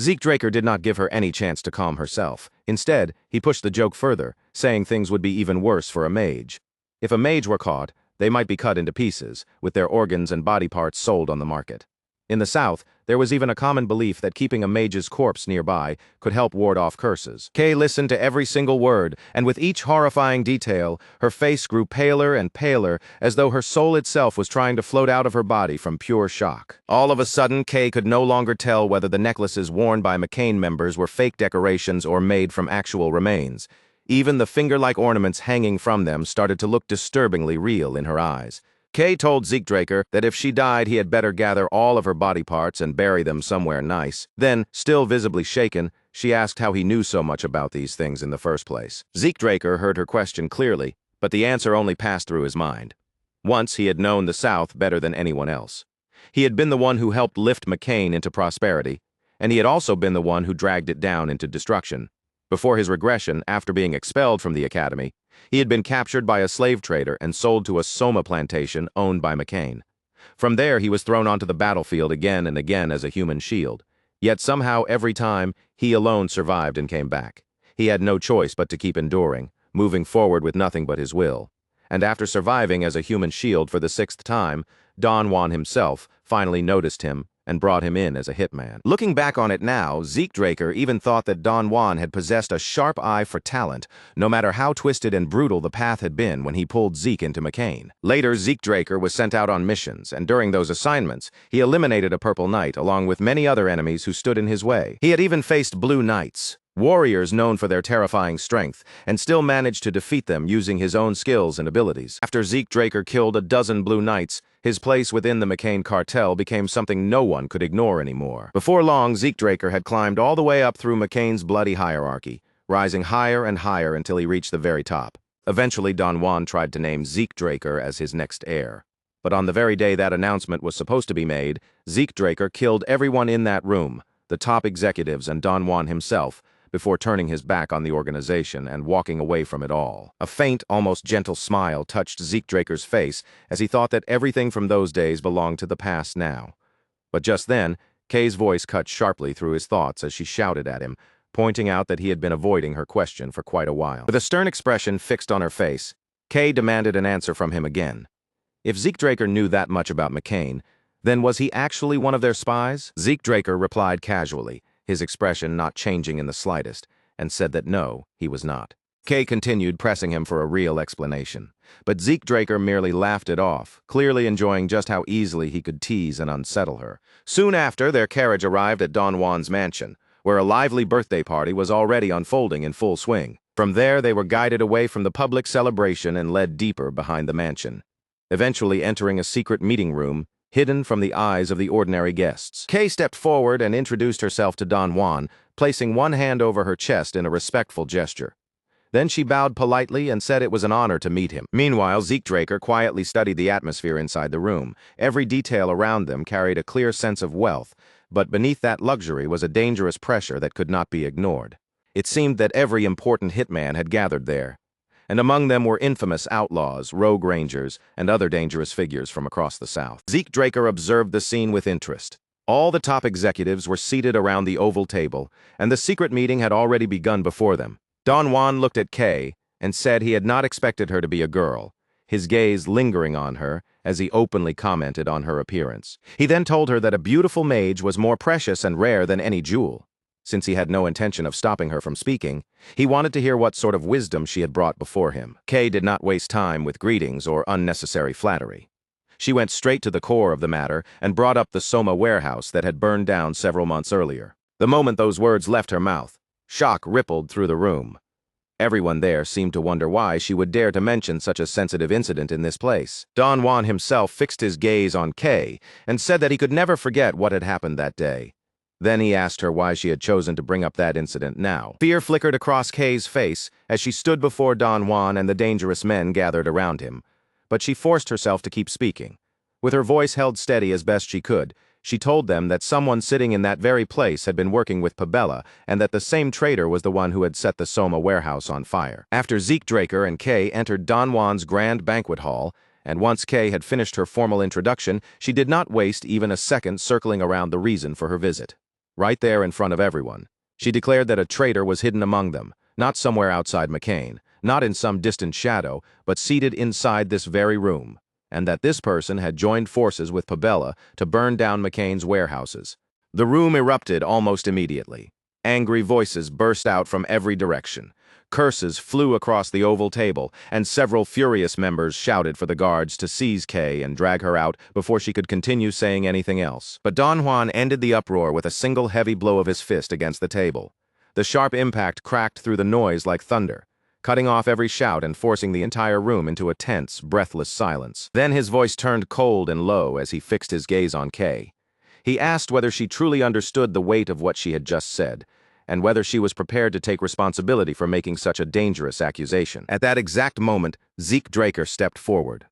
Zeke Draker did not give her any chance to calm herself. Instead, he pushed the joke further, saying things would be even worse for a mage. If a mage were caught, they might be cut into pieces, with their organs and body parts sold on the market. In the South, there was even a common belief that keeping a mage's corpse nearby could help ward off curses. Kay listened to every single word, and with each horrifying detail, her face grew paler and paler, as though her soul itself was trying to float out of her body from pure shock. All of a sudden, Kay could no longer tell whether the necklaces worn by McCain members were fake decorations or made from actual remains. Even the finger-like ornaments hanging from them started to look disturbingly real in her eyes. Kay told Zeke Draker that if she died, he had better gather all of her body parts and bury them somewhere nice. Then, still visibly shaken, she asked how he knew so much about these things in the first place. Zeke Draker heard her question clearly, but the answer only passed through his mind. Once he had known the South better than anyone else. He had been the one who helped lift McCain into prosperity, and he had also been the one who dragged it down into destruction. Before his regression, after being expelled from the academy, he had been captured by a slave trader and sold to a Soma plantation owned by McCain. From there, he was thrown onto the battlefield again and again as a human shield. Yet somehow, every time, he alone survived and came back. He had no choice but to keep enduring, moving forward with nothing but his will. And after surviving as a human shield for the 6th time, Don Juan himself finally noticed him and brought him in as a hitman. Looking back on it now, Zeke Draker even thought that Don Juan had possessed a sharp eye for talent, no matter how twisted and brutal the path had been when he pulled Zeke into McCain. Later, Zeke Draker was sent out on missions, and during those assignments, he eliminated a Purple Knight along with many other enemies who stood in his way. He had even faced Blue Knights, warriors known for their terrifying strength, and still managed to defeat them using his own skills and abilities. After Zeke Draker killed a dozen Blue Knights, his place within the McCain cartel became something no one could ignore anymore. Before long, Zeke Draker had climbed all the way up through McCain's bloody hierarchy, rising higher and higher until he reached the very top. Eventually, Don Juan tried to name Zeke Draker as his next heir. But on the very day that announcement was supposed to be made, Zeke Draker killed everyone in that room, the top executives and Don Juan himself, before turning his back on the organization and walking away from it all. A faint, almost gentle smile touched Zeke Draker's face as he thought that everything from those days belonged to the past now. But just then, Kay's voice cut sharply through his thoughts as she shouted at him, pointing out that he had been avoiding her question for quite a while. With a stern expression fixed on her face, Kay demanded an answer from him again. If Zeke Draker knew that much about McCain, then was he actually one of their spies? Zeke Draker replied casually, his expression not changing in the slightest, and said that no, he was not. Kay continued, pressing him for a real explanation. But Zeke Draker merely laughed it off, clearly enjoying just how easily he could tease and unsettle her. Soon after, their carriage arrived at Don Juan's mansion, where a lively birthday party was already unfolding in full swing. From there, they were guided away from the public celebration and led deeper behind the mansion, eventually entering a secret meeting room, hidden from the eyes of the ordinary guests. Kay stepped forward and introduced herself to Don Juan, placing one hand over her chest in a respectful gesture. Then she bowed politely and said it was an honor to meet him. Meanwhile, Zeke Draker quietly studied the atmosphere inside the room. Every detail around them carried a clear sense of wealth, but beneath that luxury was a dangerous pressure that could not be ignored. It seemed that every important hitman had gathered there, and among them were infamous outlaws, rogue rangers, and other dangerous figures from across the South. Zeke Draker observed the scene with interest. All the top executives were seated around the oval table, and the secret meeting had already begun before them. Don Juan looked at Kay and said he had not expected her to be a girl, his gaze lingering on her as he openly commented on her appearance. He then told her that a beautiful mage was more precious and rare than any jewel. Since he had no intention of stopping her from speaking, he wanted to hear what sort of wisdom she had brought before him. Kay did not waste time with greetings or unnecessary flattery. She went straight to the core of the matter and brought up the Soma warehouse that had burned down several months earlier. The moment those words left her mouth, shock rippled through the room. Everyone there seemed to wonder why she would dare to mention such a sensitive incident in this place. Don Juan himself fixed his gaze on Kay and said that he could never forget what had happened that day. Then he asked her why she had chosen to bring up that incident now. Fear flickered across Kay's face as she stood before Don Juan and the dangerous men gathered around him, but she forced herself to keep speaking. With her voice held steady as best she could, she told them that someone sitting in that very place had been working with Pabella and that the same traitor was the one who had set the Soma warehouse on fire. After Zeke Draker and Kay entered Don Juan's grand banquet hall, and once Kay had finished her formal introduction, she did not waste even a second circling around the reason for her visit. Right there in front of everyone, she declared that a traitor was hidden among them, not somewhere outside McCain, not in some distant shadow, but seated inside this very room, and that this person had joined forces with Pabella to burn down McCain's warehouses. The room erupted almost immediately. Angry voices burst out from every direction. Curses flew across the oval table, and several furious members shouted for the guards to seize Kay and drag her out before she could continue saying anything else. But Don Juan ended the uproar with a single heavy blow of his fist against the table. The sharp impact cracked through the noise like thunder, cutting off every shout and forcing the entire room into a tense, breathless silence. Then his voice turned cold and low as he fixed his gaze on Kay. He asked whether she truly understood the weight of what she had just said, and whether she was prepared to take responsibility for making such a dangerous accusation. At that exact moment, Zeke Draker stepped forward.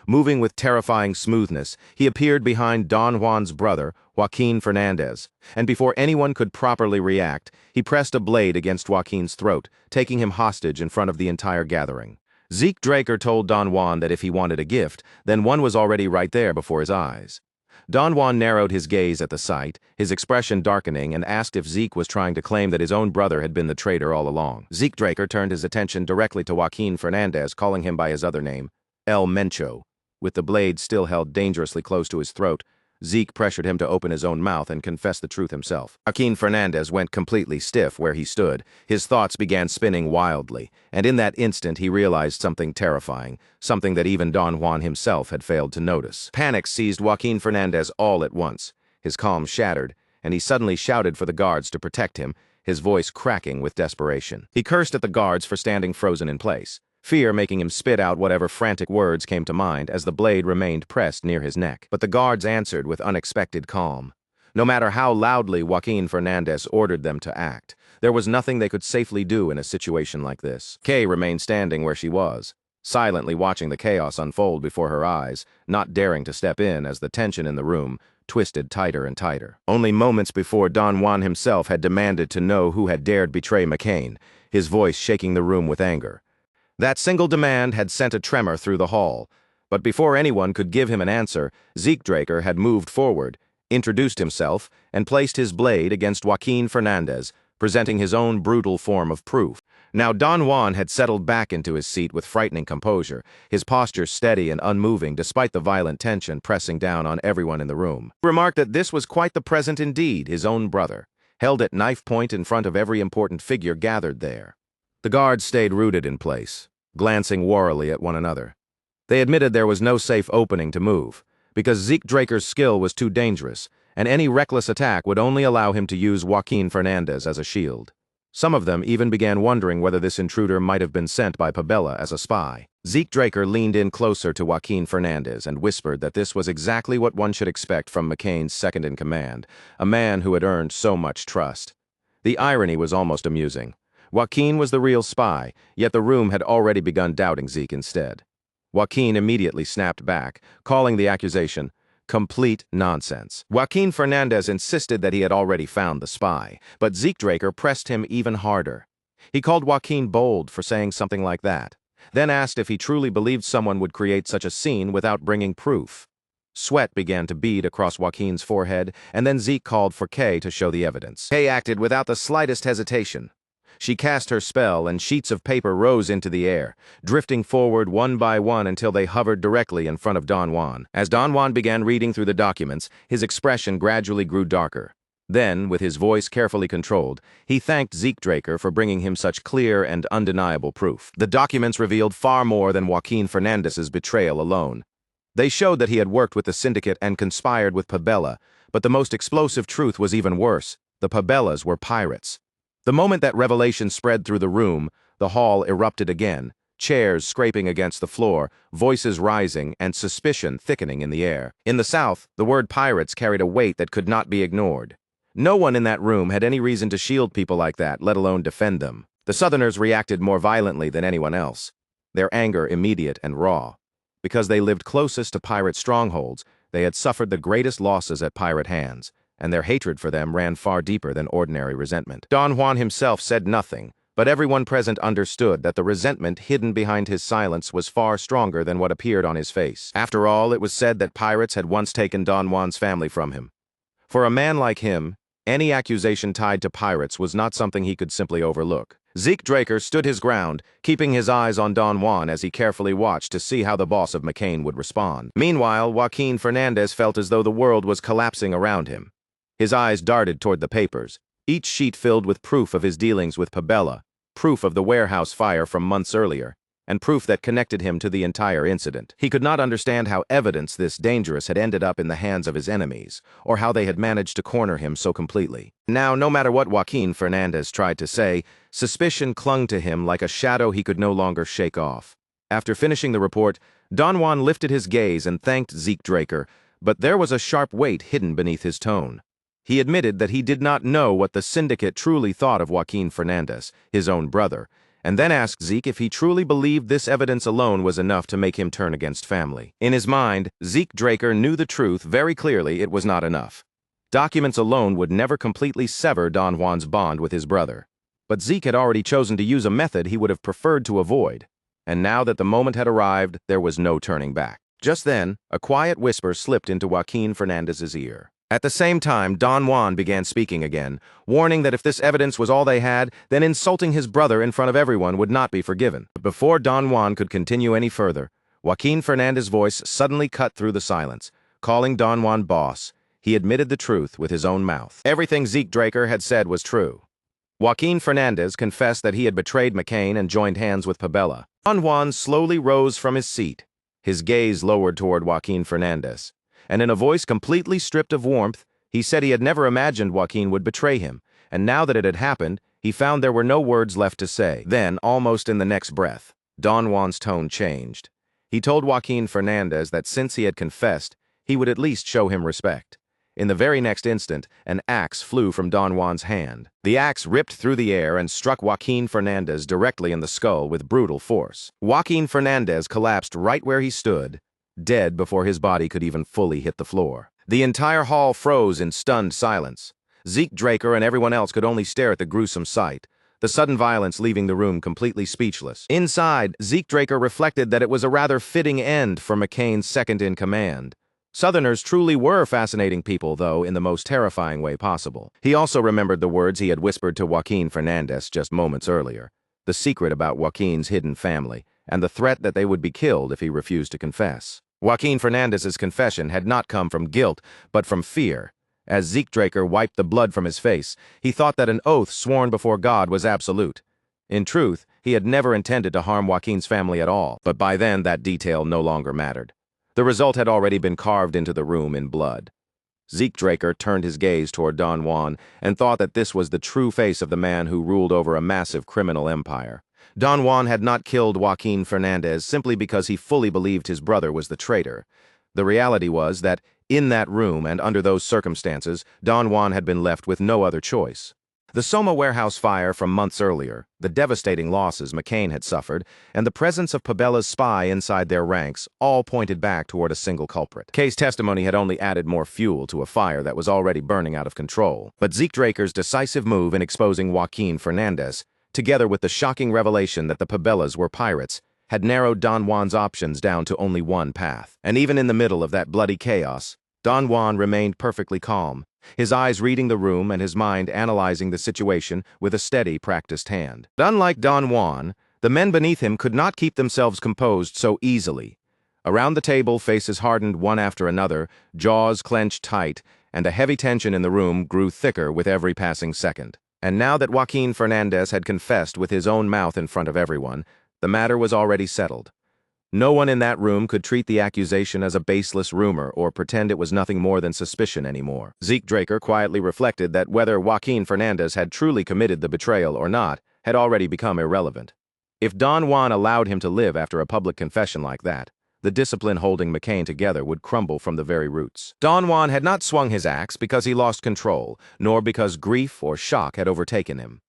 Moving with terrifying smoothness, he appeared behind Don Juan's brother, Joaquin Fernandez, and before anyone could properly react, he pressed a blade against Joaquin's throat, taking him hostage in front of the entire gathering. Zeke Draker told Don Juan that if he wanted a gift, then one was already right there before his eyes. Don Juan narrowed his gaze at the sight, his expression darkening, and asked if Zeke was trying to claim that his own brother had been the traitor all along. Zeke Draker turned his attention directly to Joaquin Fernandez, calling him by his other name, El Mencho. With the blade still held dangerously close to his throat, Zeke pressured him to open his own mouth and confess the truth himself. Joaquin Fernandez went completely stiff where he stood. His thoughts began spinning wildly, and in that instant he realized something terrifying, something that even Don Juan himself had failed to notice. Panic seized Joaquin Fernandez all at once. His calm shattered, and he suddenly shouted for the guards to protect him, his voice cracking with desperation. He cursed at the guards for standing frozen in place, fear making him spit out whatever frantic words came to mind as the blade remained pressed near his neck. But the guards answered with unexpected calm. No matter how loudly Joaquin Fernandez ordered them to act, there was nothing they could safely do in a situation like this. Kay remained standing where she was, silently watching the chaos unfold before her eyes, not daring to step in as the tension in the room twisted tighter and tighter. Only moments before, Don Juan himself had demanded to know who had dared betray McCain, his voice shaking the room with anger. That single demand had sent a tremor through the hall, but before anyone could give him an answer, Zeke Draker had moved forward, introduced himself, and placed his blade against Joaquin Fernandez, presenting his own brutal form of proof. Now Don Juan had settled back into his seat with frightening composure, his posture steady and unmoving despite the violent tension pressing down on everyone in the room. He remarked that this was quite the present indeed, his own brother, held at knife point in front of every important figure gathered there. The guards stayed rooted in place, glancing warily at one another. They admitted there was no safe opening to move, because Zeke Draker's skill was too dangerous, and any reckless attack would only allow him to use Joaquin Fernandez as a shield. Some of them even began wondering whether this intruder might have been sent by Pabella as a spy. Zeke Draker leaned in closer to Joaquin Fernandez and whispered that this was exactly what one should expect from McCain's second-in-command, a man who had earned so much trust. The irony was almost amusing. Joaquin was the real spy, yet the room had already begun doubting Zeke instead. Joaquin immediately snapped back, calling the accusation complete nonsense. Joaquin Fernandez insisted that he had already found the spy, but Zeke Draker pressed him even harder. He called Joaquin bold for saying something like that, then asked if he truly believed someone would create such a scene without bringing proof. Sweat began to bead across Joaquin's forehead, and then Zeke called for Kay to show the evidence. Kay acted without the slightest hesitation. She cast her spell, and sheets of paper rose into the air, drifting forward one by one until they hovered directly in front of Don Juan. As Don Juan began reading through the documents, his expression gradually grew darker. Then, with his voice carefully controlled, he thanked Zeke Draker for bringing him such clear and undeniable proof. The documents revealed far more than Joaquin Fernandez's betrayal alone. They showed that he had worked with the syndicate and conspired with Pabella, but the most explosive truth was even worse. The Pabellas were pirates. The moment that revelation spread through the room, the hall erupted again, chairs scraping against the floor, voices rising, and suspicion thickening in the air. In the South, the word pirates carried a weight that could not be ignored. No one in that room had any reason to shield people like that, let alone defend them. The Southerners reacted more violently than anyone else, their anger immediate and raw. Because they lived closest to pirate strongholds, they had suffered the greatest losses at pirate hands, and their hatred for them ran far deeper than ordinary resentment. Don Juan himself said nothing, but everyone present understood that the resentment hidden behind his silence was far stronger than what appeared on his face. After all, it was said that pirates had once taken Don Juan's family from him. For a man like him, any accusation tied to pirates was not something he could simply overlook. Zeke Draker stood his ground, keeping his eyes on Don Juan as he carefully watched to see how the boss of McCain would respond. Meanwhile, Joaquin Fernandez felt as though the world was collapsing around him. His eyes darted toward the papers, each sheet filled with proof of his dealings with Pabella, proof of the warehouse fire from months earlier, and proof that connected him to the entire incident. He could not understand how evidence this dangerous had ended up in the hands of his enemies, or how they had managed to corner him so completely. Now, no matter what Joaquin Fernandez tried to say, suspicion clung to him like a shadow he could no longer shake off. After finishing the report, Don Juan lifted his gaze and thanked Zeke Draker, but there was a sharp weight hidden beneath his tone. He admitted that he did not know what the syndicate truly thought of Joaquin Fernandez, his own brother, and then asked Zeke if he truly believed this evidence alone was enough to make him turn against family. In his mind, Zeke Draker knew the truth very clearly. It was not enough. Documents alone would never completely sever Don Juan's bond with his brother. But Zeke had already chosen to use a method he would have preferred to avoid, and now that the moment had arrived, there was no turning back. Just then, a quiet whisper slipped into Joaquin Fernandez's ear. At the same time, Don Juan began speaking again, warning that if this evidence was all they had, then insulting his brother in front of everyone would not be forgiven. But before Don Juan could continue any further, Joaquin Fernandez's voice suddenly cut through the silence. Calling Don Juan boss, he admitted the truth with his own mouth. Everything Zeke Draker had said was true. Joaquin Fernandez confessed that he had betrayed McCain and joined hands with Pabella. Don Juan slowly rose from his seat, his gaze lowered toward Joaquin Fernandez, and in a voice completely stripped of warmth, he said he had never imagined Joaquin would betray him, and now that it had happened, he found there were no words left to say. Then, almost in the next breath, Don Juan's tone changed. He told Joaquin Fernandez that since he had confessed, he would at least show him respect. In the very next instant, an axe flew from Don Juan's hand. The axe ripped through the air and struck Joaquin Fernandez directly in the skull with brutal force. Joaquin Fernandez collapsed right where he stood, dead before his body could even fully hit the floor. The entire hall froze in stunned silence. Zeke Draker and everyone else could only stare at the gruesome sight, the sudden violence leaving the room completely speechless. Inside, Zeke Draker reflected that it was a rather fitting end for McCain's second-in-command. Southerners truly were fascinating people, though, in the most terrifying way possible. He also remembered the words he had whispered to Joaquin Fernandez just moments earlier, the secret about Joaquin's hidden family, and the threat that they would be killed if he refused to confess. Joaquin Fernandez's confession had not come from guilt, but from fear. As Zeke Draker wiped the blood from his face, he thought that an oath sworn before God was absolute. In truth, he had never intended to harm Joaquin's family at all, but by then that detail no longer mattered. The result had already been carved into the room in blood. Zeke Draker turned his gaze toward Don Juan and thought that this was the true face of the man who ruled over a massive criminal empire. Don Juan had not killed Joaquin Fernandez simply because he fully believed his brother was the traitor. The reality was that, in that room and under those circumstances, Don Juan had been left with no other choice. The Soma warehouse fire from months earlier, the devastating losses McCain had suffered, and the presence of Pabella's spy inside their ranks all pointed back toward a single culprit. Kay's testimony had only added more fuel to a fire that was already burning out of control. But Zeke Draker's decisive move in exposing Joaquin Fernandez, together with the shocking revelation that the Pabellas were pirates, had narrowed Don Juan's options down to only one path. And even in the middle of that bloody chaos, Don Juan remained perfectly calm, his eyes reading the room and his mind analyzing the situation with a steady, practiced hand. But unlike Don Juan, the men beneath him could not keep themselves composed so easily. Around the table, faces hardened one after another, jaws clenched tight, and a heavy tension in the room grew thicker with every passing second. And now that Joaquin Fernandez had confessed with his own mouth in front of everyone, the matter was already settled. No one in that room could treat the accusation as a baseless rumor or pretend it was nothing more than suspicion anymore. Zeke Draker quietly reflected that whether Joaquin Fernandez had truly committed the betrayal or not had already become irrelevant. If Don Juan allowed him to live after a public confession like that, the discipline holding McCain together would crumble from the very roots. Don Juan had not swung his axe because he lost control, nor because grief or shock had overtaken him.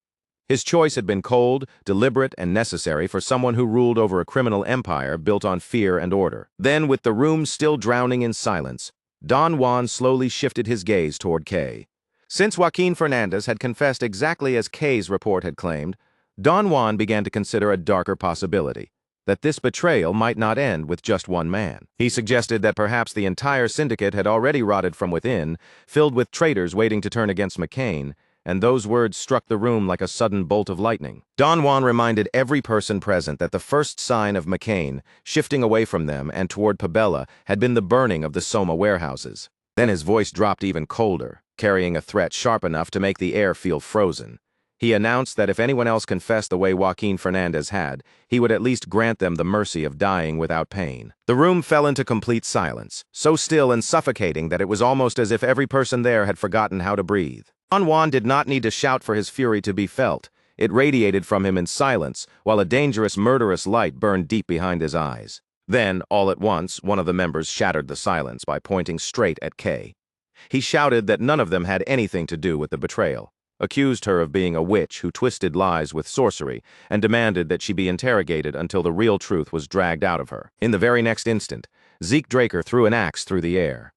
His choice had been cold, deliberate, and necessary for someone who ruled over a criminal empire built on fear and order. Then, with the room still drowning in silence, Don Juan slowly shifted his gaze toward Kay. Since Joaquin Fernandez had confessed exactly as Kay's report had claimed, Don Juan began to consider a darker possibility, that this betrayal might not end with just one man. He suggested that perhaps the entire syndicate had already rotted from within, filled with traitors waiting to turn against McCain, and those words struck the room like a sudden bolt of lightning. Don Juan reminded every person present that the first sign of McCain, shifting away from them and toward Pabella, had been the burning of the Soma warehouses. Then his voice dropped even colder, carrying a threat sharp enough to make the air feel frozen. He announced that if anyone else confessed the way Joaquin Fernandez had, he would at least grant them the mercy of dying without pain. The room fell into complete silence, so still and suffocating that it was almost as if every person there had forgotten how to breathe. Don Juan did not need to shout for his fury to be felt. It radiated from him in silence, while a dangerous, murderous light burned deep behind his eyes. Then, all at once, one of the members shattered the silence by pointing straight at Kay. He shouted that none of them had anything to do with the betrayal, accused her of being a witch who twisted lies with sorcery, and demanded that she be interrogated until the real truth was dragged out of her. In the very next instant, Zeke Draker threw an axe through the air.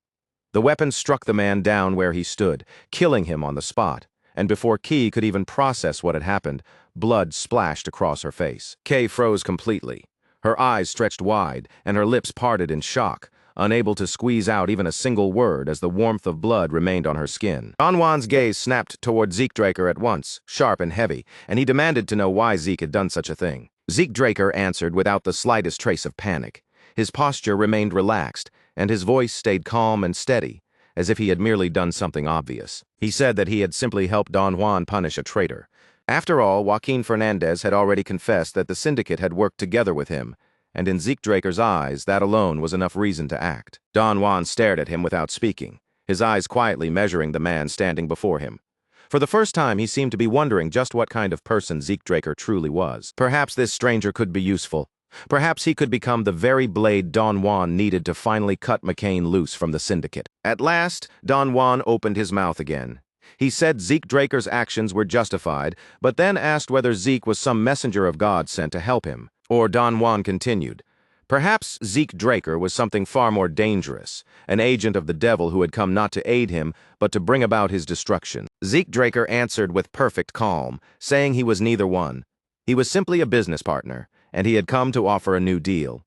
The weapon struck the man down where he stood, killing him on the spot, and before Kay could even process what had happened, blood splashed across her face. Kay froze completely. Her eyes stretched wide, and her lips parted in shock, unable to squeeze out even a single word as the warmth of blood remained on her skin. Don Juan's gaze snapped toward Zeke Draker at once, sharp and heavy, and he demanded to know why Zeke had done such a thing. Zeke Draker answered without the slightest trace of panic. His posture remained relaxed, and his voice stayed calm and steady, as if he had merely done something obvious. He said that he had simply helped Don Juan punish a traitor. After all, Joaquin Fernandez had already confessed that the syndicate had worked together with him, and in Zeke Draker's eyes, that alone was enough reason to act. Don Juan stared at him without speaking, his eyes quietly measuring the man standing before him. For the first time, he seemed to be wondering just what kind of person Zeke Draker truly was. Perhaps this stranger could be useful. Perhaps he could become the very blade Don Juan needed to finally cut McCain loose from the syndicate. At last, Don Juan opened his mouth again. He said Zeke Draker's actions were justified, but then asked whether Zeke was some messenger of God sent to help him. Or Don Juan continued, perhaps Zeke Draker was something far more dangerous, an agent of the devil who had come not to aid him, but to bring about his destruction. Zeke Draker answered with perfect calm, saying he was neither one. He was simply a business partner, and he had come to offer a new deal.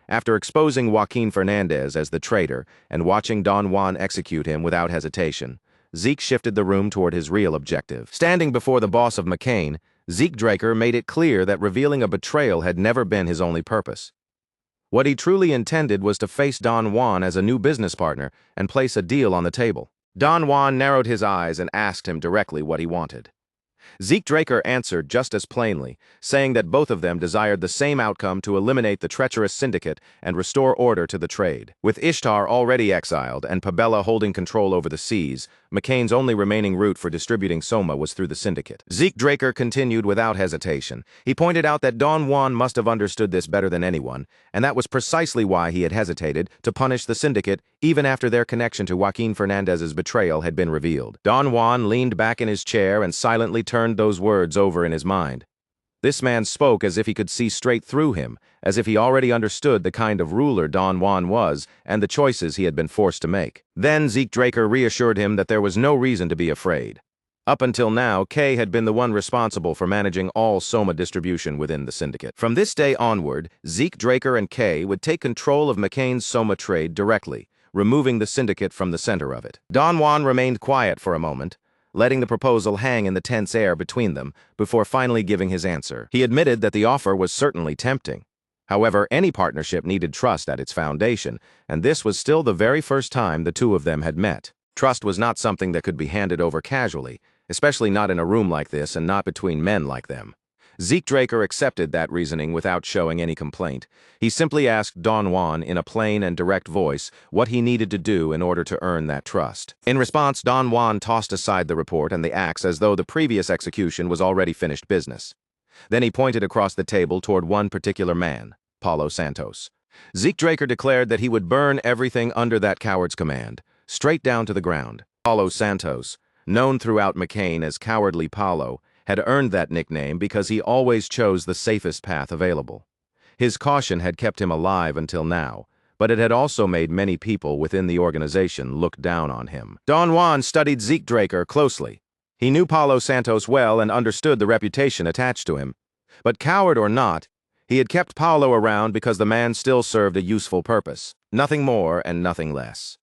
After exposing Joaquin Fernandez as the traitor and watching Don Juan execute him without hesitation, Zeke shifted the room toward his real objective. Standing before the boss of McCain, Zeke Draker made it clear that revealing a betrayal had never been his only purpose. What he truly intended was to face Don Juan as a new business partner and place a deal on the table. Don Juan narrowed his eyes and asked him directly what he wanted. Zeke Draker answered just as plainly, saying that both of them desired the same outcome to eliminate the treacherous syndicate and restore order to the trade. With Ishtar already exiled and Pabella holding control over the seas, McCain's only remaining route for distributing Soma was through the syndicate. Zeke Draker continued without hesitation. He pointed out that Don Juan must have understood this better than anyone, and that was precisely why he had hesitated to punish the syndicate even after their connection to Joaquin Fernandez's betrayal had been revealed. Don Juan leaned back in his chair and silently turned those words over in his mind. This man spoke as if he could see straight through him, as if he already understood the kind of ruler Don Juan was and the choices he had been forced to make. Then Zeke Draker reassured him that there was no reason to be afraid. Up until now, Kay had been the one responsible for managing all Soma distribution within the syndicate. From this day onward, Zeke Draker and Kay would take control of McCain's Soma trade directly, removing the syndicate from the center of it. Don Juan remained quiet for a moment, letting the proposal hang in the tense air between them before finally giving his answer. He admitted that the offer was certainly tempting. However, any partnership needed trust at its foundation, and this was still the very first time the two of them had met. Trust was not something that could be handed over casually, especially not in a room like this and not between men like them. Zeke Draker accepted that reasoning without showing any complaint. He simply asked Don Juan in a plain and direct voice what he needed to do in order to earn that trust. In response, Don Juan tossed aside the report and the axe as though the previous execution was already finished business. Then he pointed across the table toward one particular man, Paulo Santos. Zeke Draker declared that he would burn everything under that coward's command, straight down to the ground. Paulo Santos, known throughout McCain as Cowardly Paulo, had earned that nickname because he always chose the safest path available. His caution had kept him alive until now, but it had also made many people within the organization look down on him. Don Juan studied Zeke Draker closely. He knew Paulo Santos well and understood the reputation attached to him. But coward or not, he had kept Paulo around because the man still served a useful purpose, nothing more and nothing less.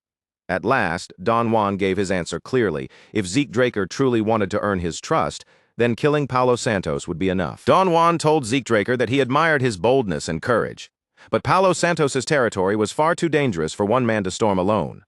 At last, Don Juan gave his answer clearly. If Zeke Draker truly wanted to earn his trust, then killing Paulo Santos would be enough. Don Juan told Zeke Draker that he admired his boldness and courage, but Paulo Santos's territory was far too dangerous for one man to storm alone.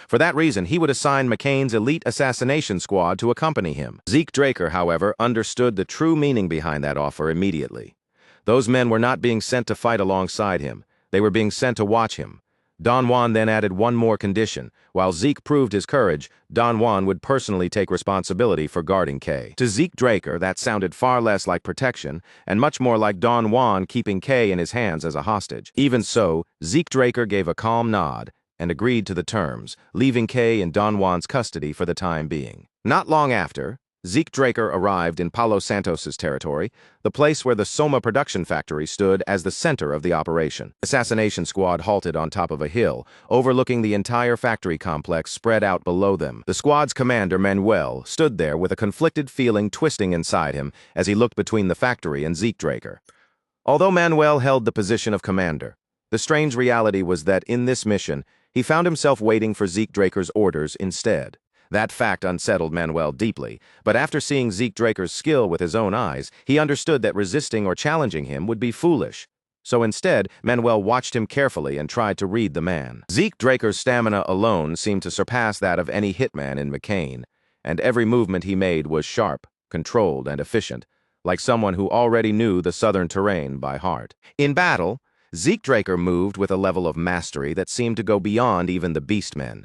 For that reason, he would assign McCain's elite assassination squad to accompany him. Zeke Draker, however, understood the true meaning behind that offer immediately. Those men were not being sent to fight alongside him. They were being sent to watch him. Don Juan then added one more condition. While Zeke proved his courage, Don Juan would personally take responsibility for guarding Kay. To Zeke Draker, that sounded far less like protection and much more like Don Juan keeping Kay in his hands as a hostage. Even so, Zeke Draker gave a calm nod and agreed to the terms, leaving Kay in Don Juan's custody for the time being. Not long after, Zeke Draker arrived in Paulo Santos's territory, the place where the Soma production factory stood as the center of the operation. The assassination squad halted on top of a hill, overlooking the entire factory complex spread out below them. The squad's commander, Manuel, stood there with a conflicted feeling twisting inside him as he looked between the factory and Zeke Draker. Although Manuel held the position of commander, the strange reality was that in this mission, he found himself waiting for Zeke Draker's orders instead. That fact unsettled Manuel deeply, but after seeing Zeke Draker's skill with his own eyes, he understood that resisting or challenging him would be foolish. So instead, Manuel watched him carefully and tried to read the man. Zeke Draker's stamina alone seemed to surpass that of any hitman in McCain, and every movement he made was sharp, controlled, and efficient, like someone who already knew the southern terrain by heart. In battle, Zeke Draker moved with a level of mastery that seemed to go beyond even the beastmen.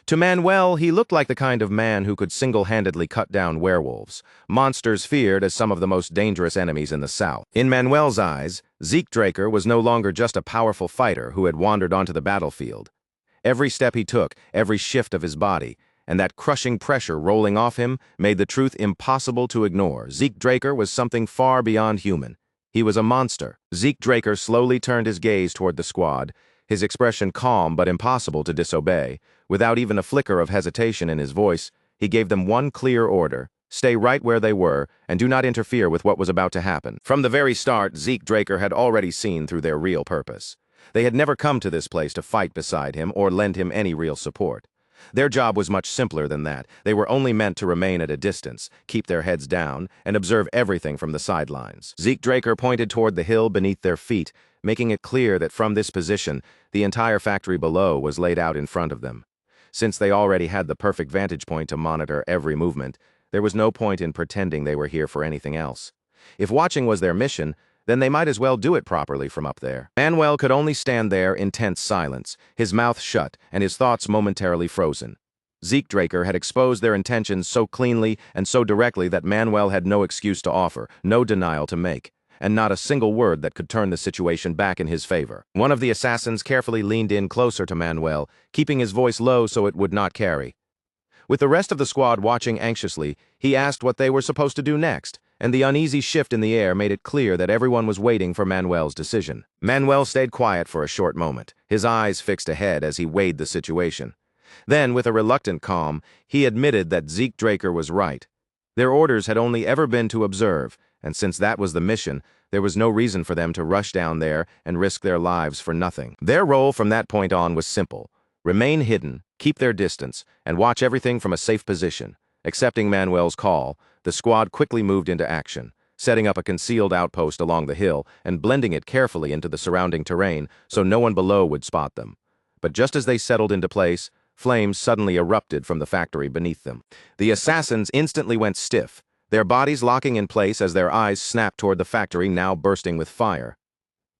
To Manuel, he looked like the kind of man who could single-handedly cut down werewolves, monsters feared as some of the most dangerous enemies in the South. In Manuel's eyes, Zeke Draker was no longer just a powerful fighter who had wandered onto the battlefield. Every step he took, every shift of his body, and that crushing pressure rolling off him made the truth impossible to ignore. Zeke Draker was something far beyond human. He was a monster. Zeke Draker slowly turned his gaze toward the squad, his expression calm but impossible to disobey. Without even a flicker of hesitation in his voice, he gave them one clear order: stay right where they were and do not interfere with what was about to happen. From the very start, Zeke Draker had already seen through their real purpose. They had never come to this place to fight beside him or lend him any real support. Their job was much simpler than that. They were only meant to remain at a distance, keep their heads down, and observe everything from the sidelines. Zeke Draker pointed toward the hill beneath their feet, making it clear that from this position, the entire factory below was laid out in front of them. Since they already had the perfect vantage point to monitor every movement, There was no point in pretending they were here for anything else. If watching was their mission, then they might as well do it properly from up there. Manuel could only stand there in tense silence, his mouth shut and his thoughts momentarily frozen. Zeke Draker had exposed their intentions so cleanly and so directly that Manuel had no excuse to offer, no denial to make, and not a single word that could turn the situation back in his favor. One of the assassins carefully leaned in closer to Manuel, keeping his voice low so it would not carry. With the rest of the squad watching anxiously, he asked what they were supposed to do next, and the uneasy shift in the air made it clear that everyone was waiting for Manuel's decision. Manuel stayed quiet for a short moment, his eyes fixed ahead as he weighed the situation. Then, with a reluctant calm, he admitted that Zeke Draker was right. Their orders had only ever been to observe, and since that was the mission, there was no reason for them to rush down there and risk their lives for nothing. Their role from that point on was simple: remain hidden, keep their distance, and watch everything from a safe position. Accepting Manuel's call, the squad quickly moved into action, setting up a concealed outpost along the hill and blending it carefully into the surrounding terrain so no one below would spot them. But just as they settled into place, flames suddenly erupted from the factory beneath them. The assassins instantly went stiff, their bodies locking in place as their eyes snapped toward the factory now bursting with fire.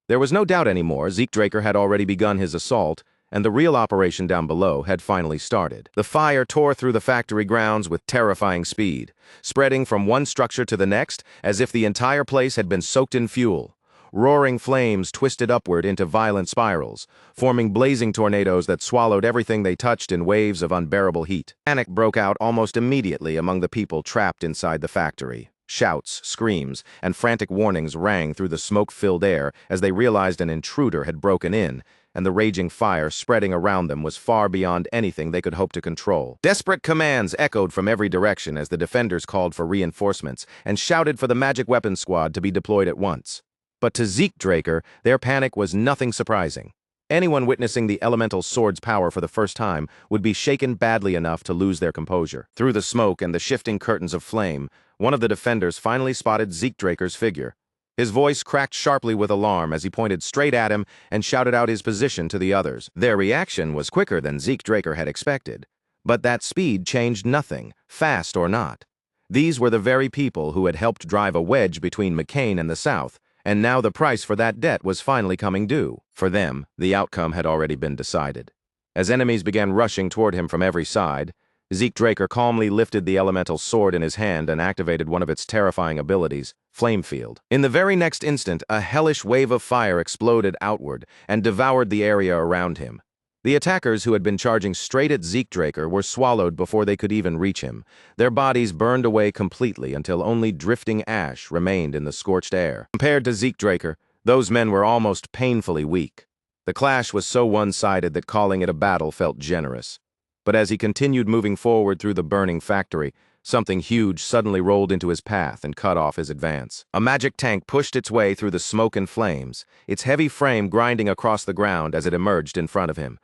There was no doubt anymore. Zeke Draker had already begun his assault, and the real operation down below had finally started. The fire tore through the factory grounds with terrifying speed, spreading from one structure to the next as if the entire place had been soaked in fuel. Roaring flames twisted upward into violent spirals, forming blazing tornadoes that swallowed everything they touched in waves of unbearable heat. Panic broke out almost immediately among the people trapped inside the factory. Shouts, screams, and frantic warnings rang through the smoke-filled air as they realized an intruder had broken in, and the raging fire spreading around them was far beyond anything they could hope to control. Desperate commands echoed from every direction as the defenders called for reinforcements and shouted for the magic weapons squad to be deployed at once. But to Zeke Draker, their panic was nothing surprising. Anyone witnessing the elemental sword's power for the first time would be shaken badly enough to lose their composure. Through the smoke and the shifting curtains of flame, one of the defenders finally spotted Zeke Draker's figure. His voice cracked sharply with alarm as he pointed straight at him and shouted out his position to the others. Their reaction was quicker than Zeke Draker had expected. But that speed changed nothing, fast or not. These were the very people who had helped drive a wedge between McCain and the South, and now the price for that debt was finally coming due. For them, the outcome had already been decided. As enemies began rushing toward him from every side, Zeke Draker calmly lifted the elemental sword in his hand and activated one of its terrifying abilities, Flame Field. In the very next instant, a hellish wave of fire exploded outward and devoured the area around him. The attackers who had been charging straight at Zeke Draker were swallowed before they could even reach him, their bodies burned away completely until only drifting ash remained in the scorched air. Compared to Zeke Draker, those men were almost painfully weak. The clash was so one-sided that calling it a battle felt generous. But as he continued moving forward through the burning factory, something huge suddenly rolled into his path and cut off his advance. A magic tank pushed its way through the smoke and flames, its heavy frame grinding across the ground as it emerged in front of him.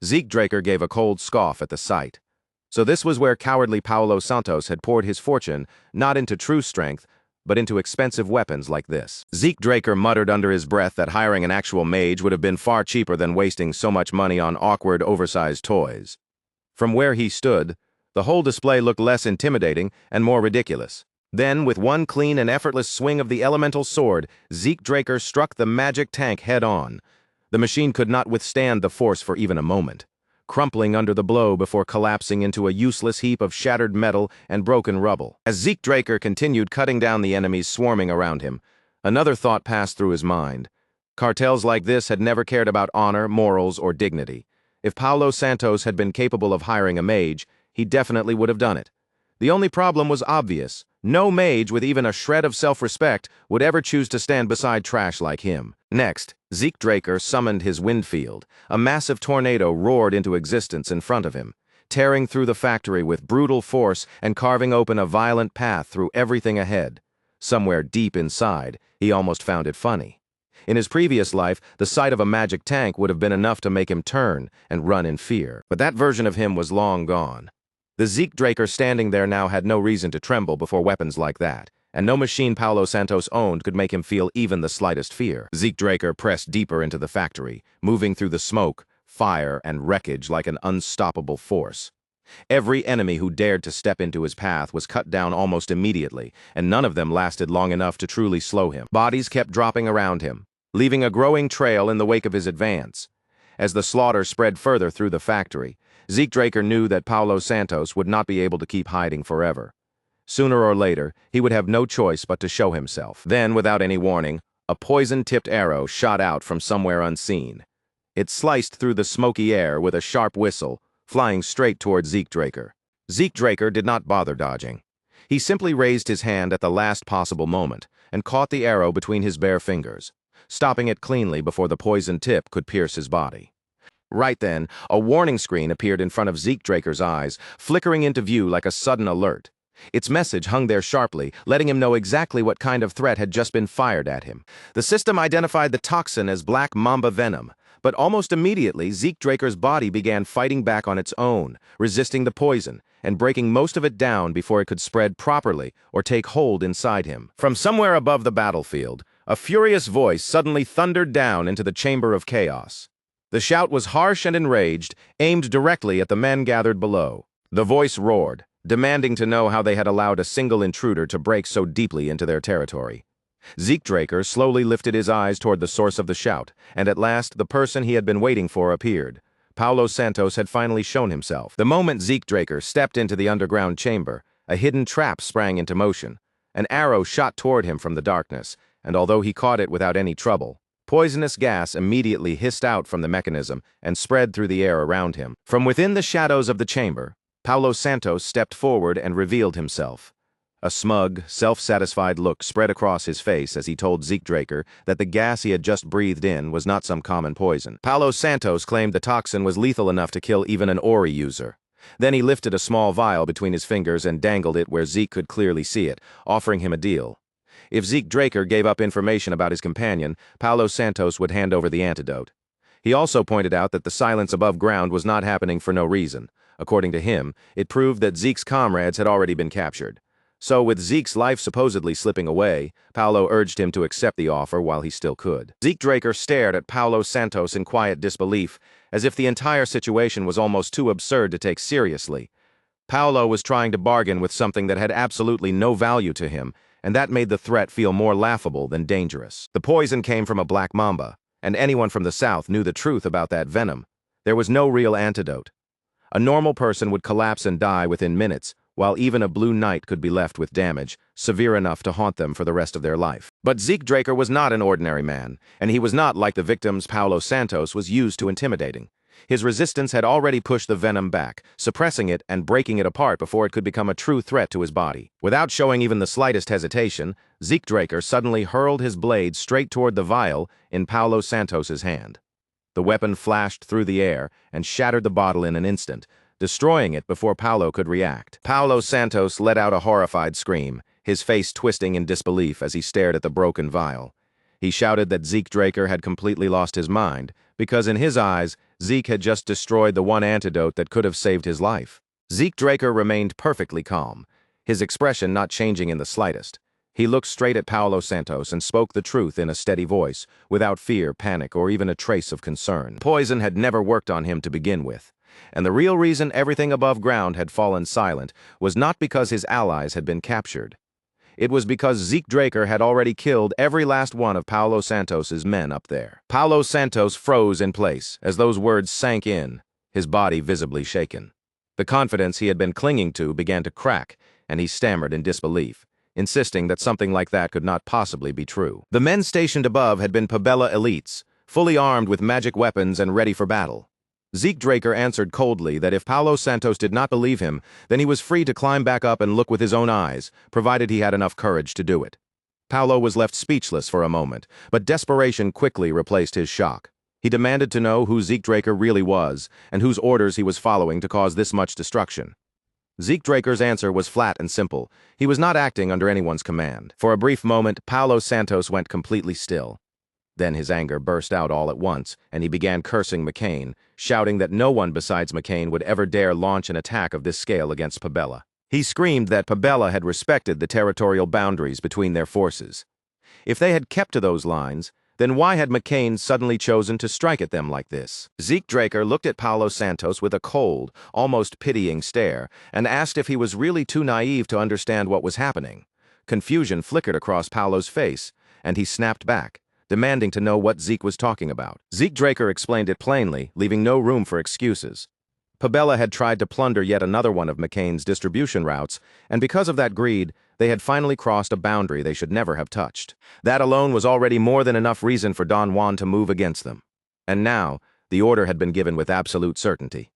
Zeke Draker gave a cold scoff at the sight. So this was where cowardly Paulo Santos had poured his fortune, not into true strength, but into expensive weapons like this. Zeke Draker muttered under his breath that hiring an actual mage would have been far cheaper than wasting so much money on awkward, oversized toys. From where he stood, the whole display looked less intimidating and more ridiculous. Then, with one clean and effortless swing of the elemental sword, Zeke Draker struck the magic tank head-on. The machine could not withstand the force for even a moment, crumpling under the blow before collapsing into a useless heap of shattered metal and broken rubble. As Zeke Draker continued cutting down the enemies swarming around him, another thought passed through his mind. Cartels like this had never cared about honor, morals, or dignity. If Paulo Santos had been capable of hiring a mage, he definitely would have done it. The only problem was obvious. No mage with even a shred of self-respect would ever choose to stand beside trash like him. Next, Zeke Draker summoned his wind field. A massive tornado roared into existence in front of him, tearing through the factory with brutal force and carving open a violent path through everything ahead. Somewhere deep inside, he almost found it funny. In his previous life, the sight of a magic tank would have been enough to make him turn and run in fear. But that version of him was long gone. The Zeke Draker standing there now had no reason to tremble before weapons like that, and no machine Paulo Santos owned could make him feel even the slightest fear. Zeke Draker pressed deeper into the factory, moving through the smoke, fire, and wreckage like an unstoppable force. Every enemy who dared to step into his path was cut down almost immediately, and none of them lasted long enough to truly slow him. Bodies kept dropping around him, leaving a growing trail in the wake of his advance. As the slaughter spread further through the factory, Zeke Draker knew that Paulo Santos would not be able to keep hiding forever. Sooner or later, he would have no choice but to show himself. Then, without any warning, a poison-tipped arrow shot out from somewhere unseen. It sliced through the smoky air with a sharp whistle, flying straight toward Zeke Draker. Zeke Draker did not bother dodging. He simply raised his hand at the last possible moment and caught the arrow between his bare fingers, stopping it cleanly before the poison tip could pierce his body. Right then, a warning screen appeared in front of Zeke Draker's eyes, flickering into view like a sudden alert. Its message hung there sharply, letting him know exactly what kind of threat had just been fired at him. The system identified the toxin as black mamba venom, but almost immediately Zeke Draker's body began fighting back on its own, resisting the poison, and breaking most of it down before it could spread properly or take hold inside him. From somewhere above the battlefield, a furious voice suddenly thundered down into the chamber of chaos. The shout was harsh and enraged, aimed directly at the men gathered below. The voice roared, demanding to know how they had allowed a single intruder to break so deeply into their territory. Zeke Draker slowly lifted his eyes toward the source of the shout, and at last the person he had been waiting for appeared. Paulo Santos had finally shown himself. The moment Zeke Draker stepped into the underground chamber, a hidden trap sprang into motion. An arrow shot toward him from the darkness, and although he caught it without any trouble, poisonous gas immediately hissed out from the mechanism and spread through the air around him. From within the shadows of the chamber, Paulo Santos stepped forward and revealed himself. A smug, self-satisfied look spread across his face as he told Zeke Draker that the gas he had just breathed in was not some common poison. Paulo Santos claimed the toxin was lethal enough to kill even an Ori user. Then he lifted a small vial between his fingers and dangled it where Zeke could clearly see it, offering him a deal. If Zeke Draker gave up information about his companion, Paulo Santos would hand over the antidote. He also pointed out that the silence above ground was not happening for no reason. According to him, it proved that Zeke's comrades had already been captured. So, with Zeke's life supposedly slipping away, Paulo urged him to accept the offer while he still could. Zeke Draker stared at Paulo Santos in quiet disbelief, as if the entire situation was almost too absurd to take seriously. Paulo was trying to bargain with something that had absolutely no value to him, and that made the threat feel more laughable than dangerous. The poison came from a black mamba, and anyone from the south knew the truth about that venom. There was no real antidote. A normal person would collapse and die within minutes, while even a blue knight could be left with damage, severe enough to haunt them for the rest of their life. But Zeke Draker was not an ordinary man, and he was not like the victims Paulo Santos was used to intimidating. His resistance had already pushed the venom back, suppressing it and breaking it apart before it could become a true threat to his body. Without showing even the slightest hesitation, Zeke Draker suddenly hurled his blade straight toward the vial in Paulo Santos's hand. The weapon flashed through the air and shattered the bottle in an instant, destroying it before Paulo could react. Paulo Santos let out a horrified scream, his face twisting in disbelief as he stared at the broken vial. He shouted that Zeke Draker had completely lost his mind, because in his eyes, Zeke had just destroyed the one antidote that could have saved his life. Zeke Draker remained perfectly calm, his expression not changing in the slightest. He looked straight at Paulo Santos and spoke the truth in a steady voice, without fear, panic, or even a trace of concern. Poison had never worked on him to begin with, and the real reason everything above ground had fallen silent was not because his allies had been captured. It was because Zeke Draker had already killed every last one of Paulo Santos's men up there. Paulo Santos froze in place as those words sank in, his body visibly shaken. The confidence he had been clinging to began to crack, and he stammered in disbelief, insisting that something like that could not possibly be true. The men stationed above had been Pabella elites, fully armed with magic weapons and ready for battle. Zeke Draker answered coldly that if Paulo Santos did not believe him, then he was free to climb back up and look with his own eyes, provided he had enough courage to do it. Paulo was left speechless for a moment, but desperation quickly replaced his shock. He demanded to know who Zeke Draker really was, and whose orders he was following to cause this much destruction. Zeke Draker's answer was flat and simple. He was not acting under anyone's command. For a brief moment, Paulo Santos went completely still. Then his anger burst out all at once, and he began cursing McCain, shouting that no one besides McCain would ever dare launch an attack of this scale against Pabella. He screamed that Pabella had respected the territorial boundaries between their forces. If they had kept to those lines, Then why had McCain suddenly chosen to strike at them like this? Zeke Draker looked at Paulo Santos with a cold, almost pitying stare, and asked if he was really too naive to understand what was happening. Confusion flickered across Paulo's face, and he snapped back, demanding to know what Zeke was talking about. Zeke Draker explained it plainly, leaving no room for excuses. Pabella had tried to plunder yet another one of McCain's distribution routes, and because of that greed, they had finally crossed a boundary they should never have touched. That alone was already more than enough reason for Don Juan to move against them. And now, the order had been given with absolute certainty.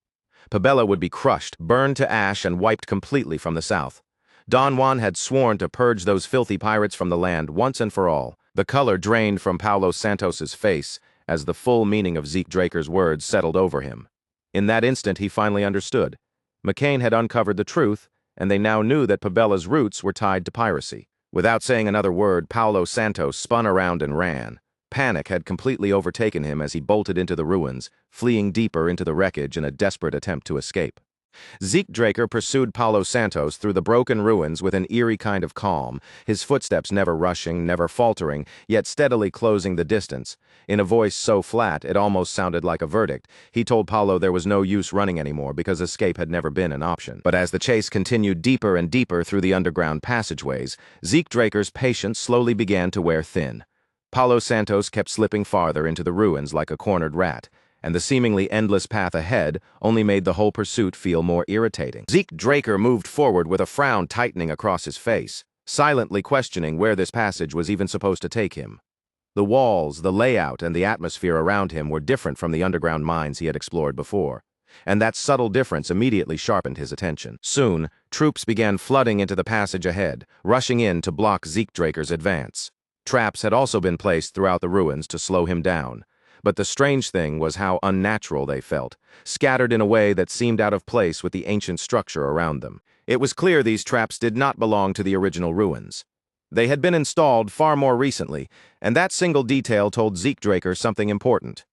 Pabella would be crushed, burned to ash, and wiped completely from the south. Don Juan had sworn to purge those filthy pirates from the land once and for all. The color drained from Paulo Santos's face as the full meaning of Zeke Draker's words settled over him. In that instant, he finally understood. McCain had uncovered the truth, and they now knew that Pabella's roots were tied to piracy. Without saying another word, Paulo Santos spun around and ran. Panic had completely overtaken him as he bolted into the ruins, fleeing deeper into the wreckage in a desperate attempt to escape. Zeke Draker pursued Paulo Santos through the broken ruins with an eerie kind of calm, his footsteps never rushing, never faltering, yet steadily closing the distance. In a voice so flat it almost sounded like a verdict, he told Paulo there was no use running anymore because escape had never been an option. But as the chase continued deeper and deeper through the underground passageways, Zeke Draker's patience slowly began to wear thin. Paulo Santos kept slipping farther into the ruins like a cornered rat, and the seemingly endless path ahead only made the whole pursuit feel more irritating. Zeke Draker moved forward with a frown tightening across his face, silently questioning where this passage was even supposed to take him. The walls, the layout, and the atmosphere around him were different from the underground mines he had explored before, and that subtle difference immediately sharpened his attention. Soon, troops began flooding into the passage ahead, rushing in to block Zeke Draker's advance. Traps had also been placed throughout the ruins to slow him down. But the strange thing was how unnatural they felt, scattered in a way that seemed out of place with the ancient structure around them. It was clear these traps did not belong to the original ruins. They had been installed far more recently, and that single detail told Zeke Draker something important.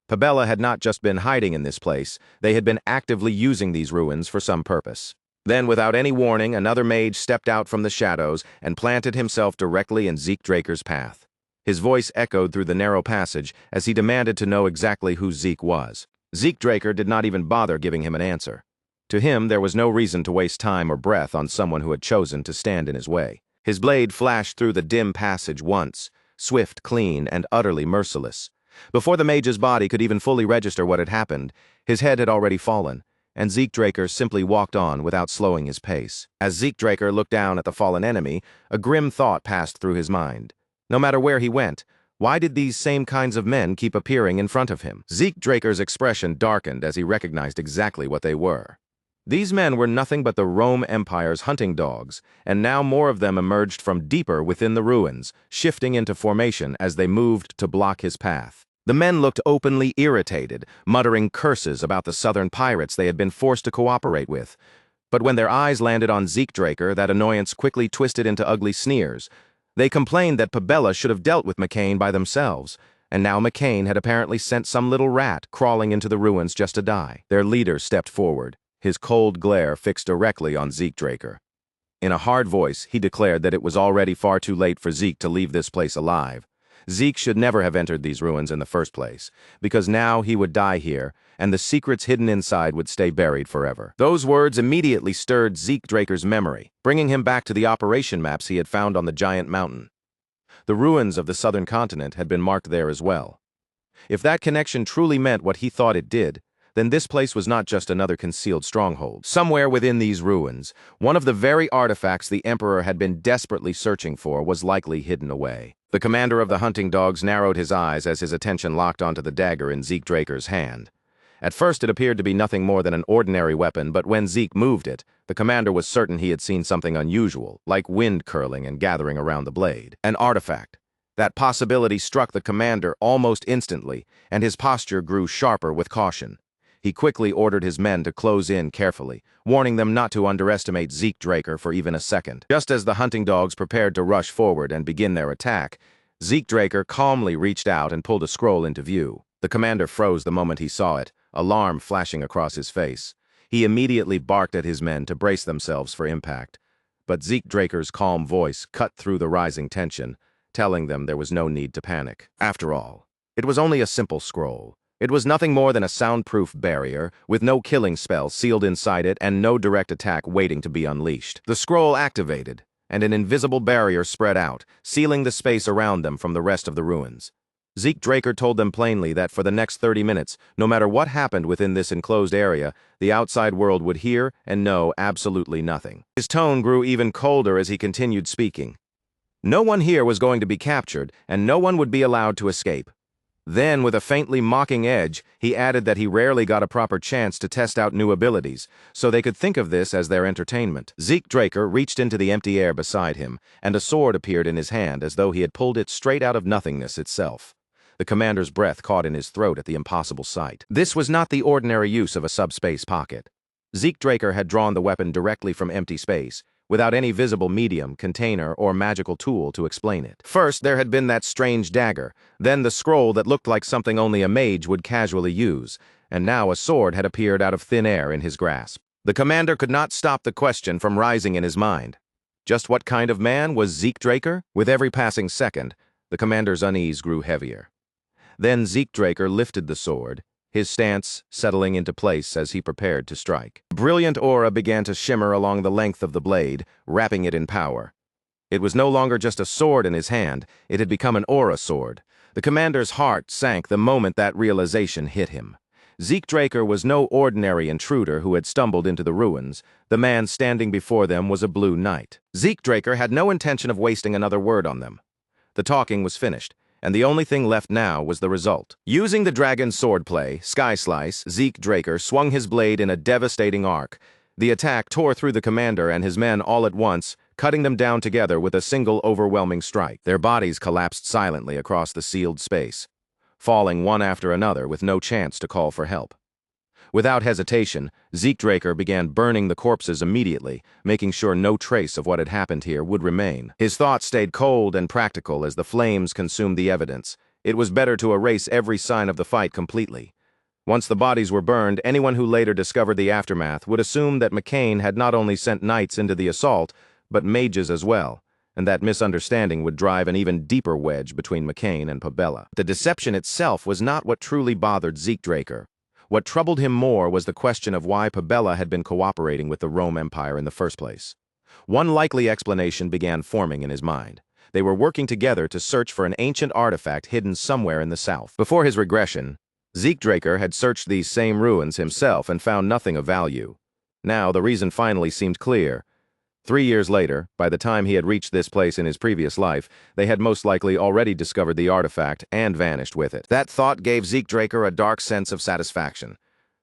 Pabella had not just been hiding in this place, they had been actively using these ruins for some purpose. Then, without any warning, another mage stepped out from the shadows and planted himself directly in Zeke Draker's path. His voice echoed through the narrow passage as he demanded to know exactly who Zeke was. Zeke Draker did not even bother giving him an answer. To him, there was no reason to waste time or breath on someone who had chosen to stand in his way. His blade flashed through the dim passage once, swift, clean, and utterly merciless. Before the mage's body could even fully register what had happened, his head had already fallen, and Zeke Draker simply walked on without slowing his pace. As Zeke Draker looked down at the fallen enemy, a grim thought passed through his mind. No matter where he went, why did these same kinds of men keep appearing in front of him? Zeke Draker's expression darkened as he recognized exactly what they were. These men were nothing but the Rome Empire's hunting dogs, and now more of them emerged from deeper within the ruins, shifting into formation as they moved to block his path. The men looked openly irritated, muttering curses about the southern pirates they had been forced to cooperate with. But when their eyes landed on Zeke Draker, that annoyance quickly twisted into ugly sneers. They complained that Pabella should have dealt with McCain by themselves, and now McCain had apparently sent some little rat crawling into the ruins just to die. Their leader stepped forward, his cold glare fixed directly on Zeke Draker. In a hard voice, he declared that it was already far too late for Zeke to leave this place alive. Zeke should never have entered these ruins in the first place, because now he would die here, and the secrets hidden inside would stay buried forever. Those words immediately stirred Zeke Draker's memory, bringing him back to the operation maps he had found on the giant mountain. The ruins of the southern continent had been marked there as well. If that connection truly meant what he thought it did, then this place was not just another concealed stronghold. Somewhere within these ruins, one of the very artifacts the Emperor had been desperately searching for was likely hidden away. The commander of the hunting dogs narrowed his eyes as his attention locked onto the dagger in Zeke Draker's hand. At first it appeared to be nothing more than an ordinary weapon, but when Zeke moved it, the commander was certain he had seen something unusual, like wind curling and gathering around the blade. An artifact. That possibility struck the commander almost instantly, and his posture grew sharper with caution. He quickly ordered his men to close in carefully, warning them not to underestimate Zeke Draker for even a second. Just as the hunting dogs prepared to rush forward and begin their attack, Zeke Draker calmly reached out and pulled a scroll into view. The commander froze the moment he saw it, alarm flashing across his face. He immediately barked at his men to brace themselves for impact. But Zeke Draker's calm voice cut through the rising tension. telling them there was no need to panic. After all, it was only a simple scroll. It was nothing more than a soundproof barrier, with no killing spell sealed inside it and no direct attack waiting to be unleashed. The scroll activated, and an invisible barrier spread out, sealing the space around them from the rest of the ruins. Zeke Draker told them plainly that for the next 30 minutes, no matter what happened within this enclosed area, the outside world would hear and know absolutely nothing. His tone grew even colder as he continued speaking. No one here was going to be captured, and no one would be allowed to escape. Then, with a faintly mocking edge, he added that he rarely got a proper chance to test out new abilities, so they could think of this as their entertainment. Zeke Draker reached into the empty air beside him, and a sword appeared in his hand as though he had pulled it straight out of nothingness itself. The commander's breath caught in his throat at the impossible sight. This was not the ordinary use of a subspace pocket. Zeke Draker had drawn the weapon directly from empty space, without any visible medium, container, or magical tool to explain it. First, there had been that strange dagger, then the scroll that looked like something only a mage would casually use, and now a sword had appeared out of thin air in his grasp. The commander could not stop the question from rising in his mind. Just what kind of man was Zeke Draker? With every passing second, the commander's unease grew heavier. Then Zeke Draker lifted the sword, his stance settling into place as he prepared to strike. Brilliant aura began to shimmer along the length of the blade, wrapping it in power. It was no longer just a sword in his hand, it had become an aura sword. The commander's heart sank the moment that realization hit him. Zeke Draker was no ordinary intruder who had stumbled into the ruins. The man standing before them was a blue knight. Zeke Draker had no intention of wasting another word on them. The talking was finished, and the only thing left now was the result. Using the dragon's swordplay, Sky Slice, Zeke Draker swung his blade in a devastating arc. The attack tore through the commander and his men all at once, cutting them down together with a single overwhelming strike. Their bodies collapsed silently across the sealed space, falling one after another with no chance to call for help. Without hesitation, Zeke Draker began burning the corpses immediately, making sure no trace of what had happened here would remain. His thoughts stayed cold and practical as the flames consumed the evidence. It was better to erase every sign of the fight completely. Once the bodies were burned, anyone who later discovered the aftermath would assume that McCain had not only sent knights into the assault, but mages as well, and that misunderstanding would drive an even deeper wedge between McCain and Pabella. The deception itself was not what truly bothered Zeke Draker. What troubled him more was the question of why Pabella had been cooperating with the Rome Empire in the first place. One likely explanation began forming in his mind. They were working together to search for an ancient artifact hidden somewhere in the south. Before his regression, Zeke Draker had searched these same ruins himself and found nothing of value. Now, the reason finally seemed clear. 3 years later, by the time he had reached this place in his previous life, they had most likely already discovered the artifact and vanished with it. That thought gave Zeke Draker a dark sense of satisfaction.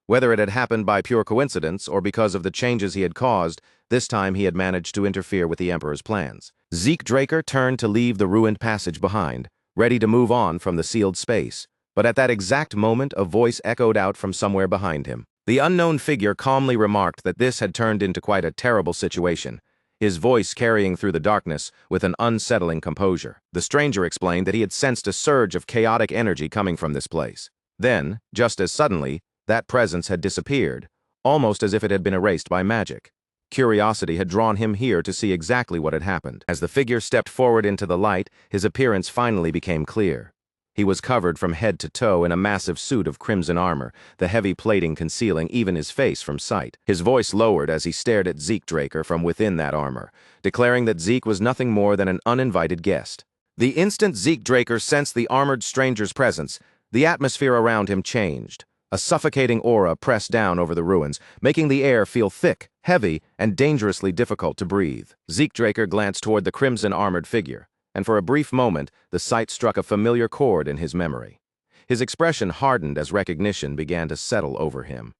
Whether it had happened by pure coincidence or because of the changes he had caused, this time he had managed to interfere with the Emperor's plans. Zeke Draker turned to leave the ruined passage behind, ready to move on from the sealed space. But at that exact moment, a voice echoed out from somewhere behind him. The unknown figure calmly remarked that this had turned into quite a terrible situation, his voice carrying through the darkness with an unsettling composure. The stranger explained that he had sensed a surge of chaotic energy coming from this place. Then, just as suddenly, that presence had disappeared, almost as if it had been erased by magic. Curiosity had drawn him here to see exactly what had happened. As the figure stepped forward into the light, his appearance finally became clear. He was covered from head to toe in a massive suit of crimson armor, the heavy plating concealing even his face from sight. His voice lowered as he stared at Zeke Draker from within that armor, declaring that Zeke was nothing more than an uninvited guest. The instant Zeke Draker sensed the armored stranger's presence, the atmosphere around him changed. A suffocating aura pressed down over the ruins, making the air feel thick, heavy, and dangerously difficult to breathe. Zeke Draker glanced toward the crimson-armored figure, and for a brief moment, the sight struck a familiar chord in his memory. His expression hardened as recognition began to settle over him.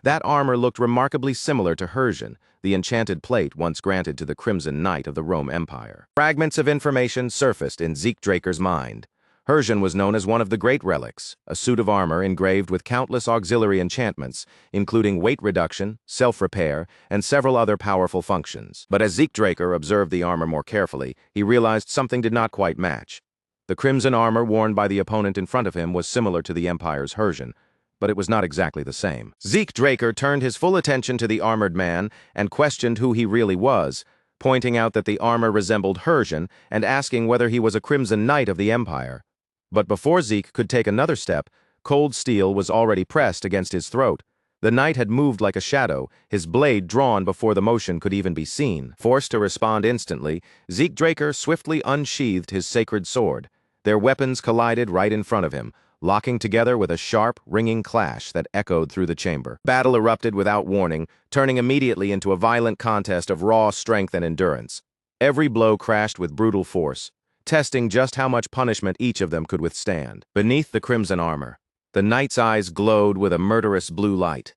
That armor looked remarkably similar to Regression, the enchanted plate once granted to the Crimson Knight of the Rome Empire. Fragments of information surfaced in Zeke Draker's mind. Regression was known as one of the Great Relics, a suit of armor engraved with countless auxiliary enchantments, including weight reduction, self-repair, and several other powerful functions. But as Zeke Draker observed the armor more carefully, he realized something did not quite match. The crimson armor worn by the opponent in front of him was similar to the Empire's Regression, but it was not exactly the same. Zeke Draker turned his full attention to the armored man and questioned who he really was, pointing out that the armor resembled Hersian and asking whether he was a Crimson Knight of the Empire. But before Zeke could take another step, cold steel was already pressed against his throat. The knight had moved like a shadow, his blade drawn before the motion could even be seen. Forced to respond instantly, Zeke Draker swiftly unsheathed his sacred sword. Their weapons collided right in front of him, locking together with a sharp, ringing clash that echoed through the chamber. Battle erupted without warning, turning immediately into a violent contest of raw strength and endurance. Every blow crashed with brutal force, testing just how much punishment each of them could withstand. Beneath the crimson armor, the knight's eyes glowed with a murderous blue light.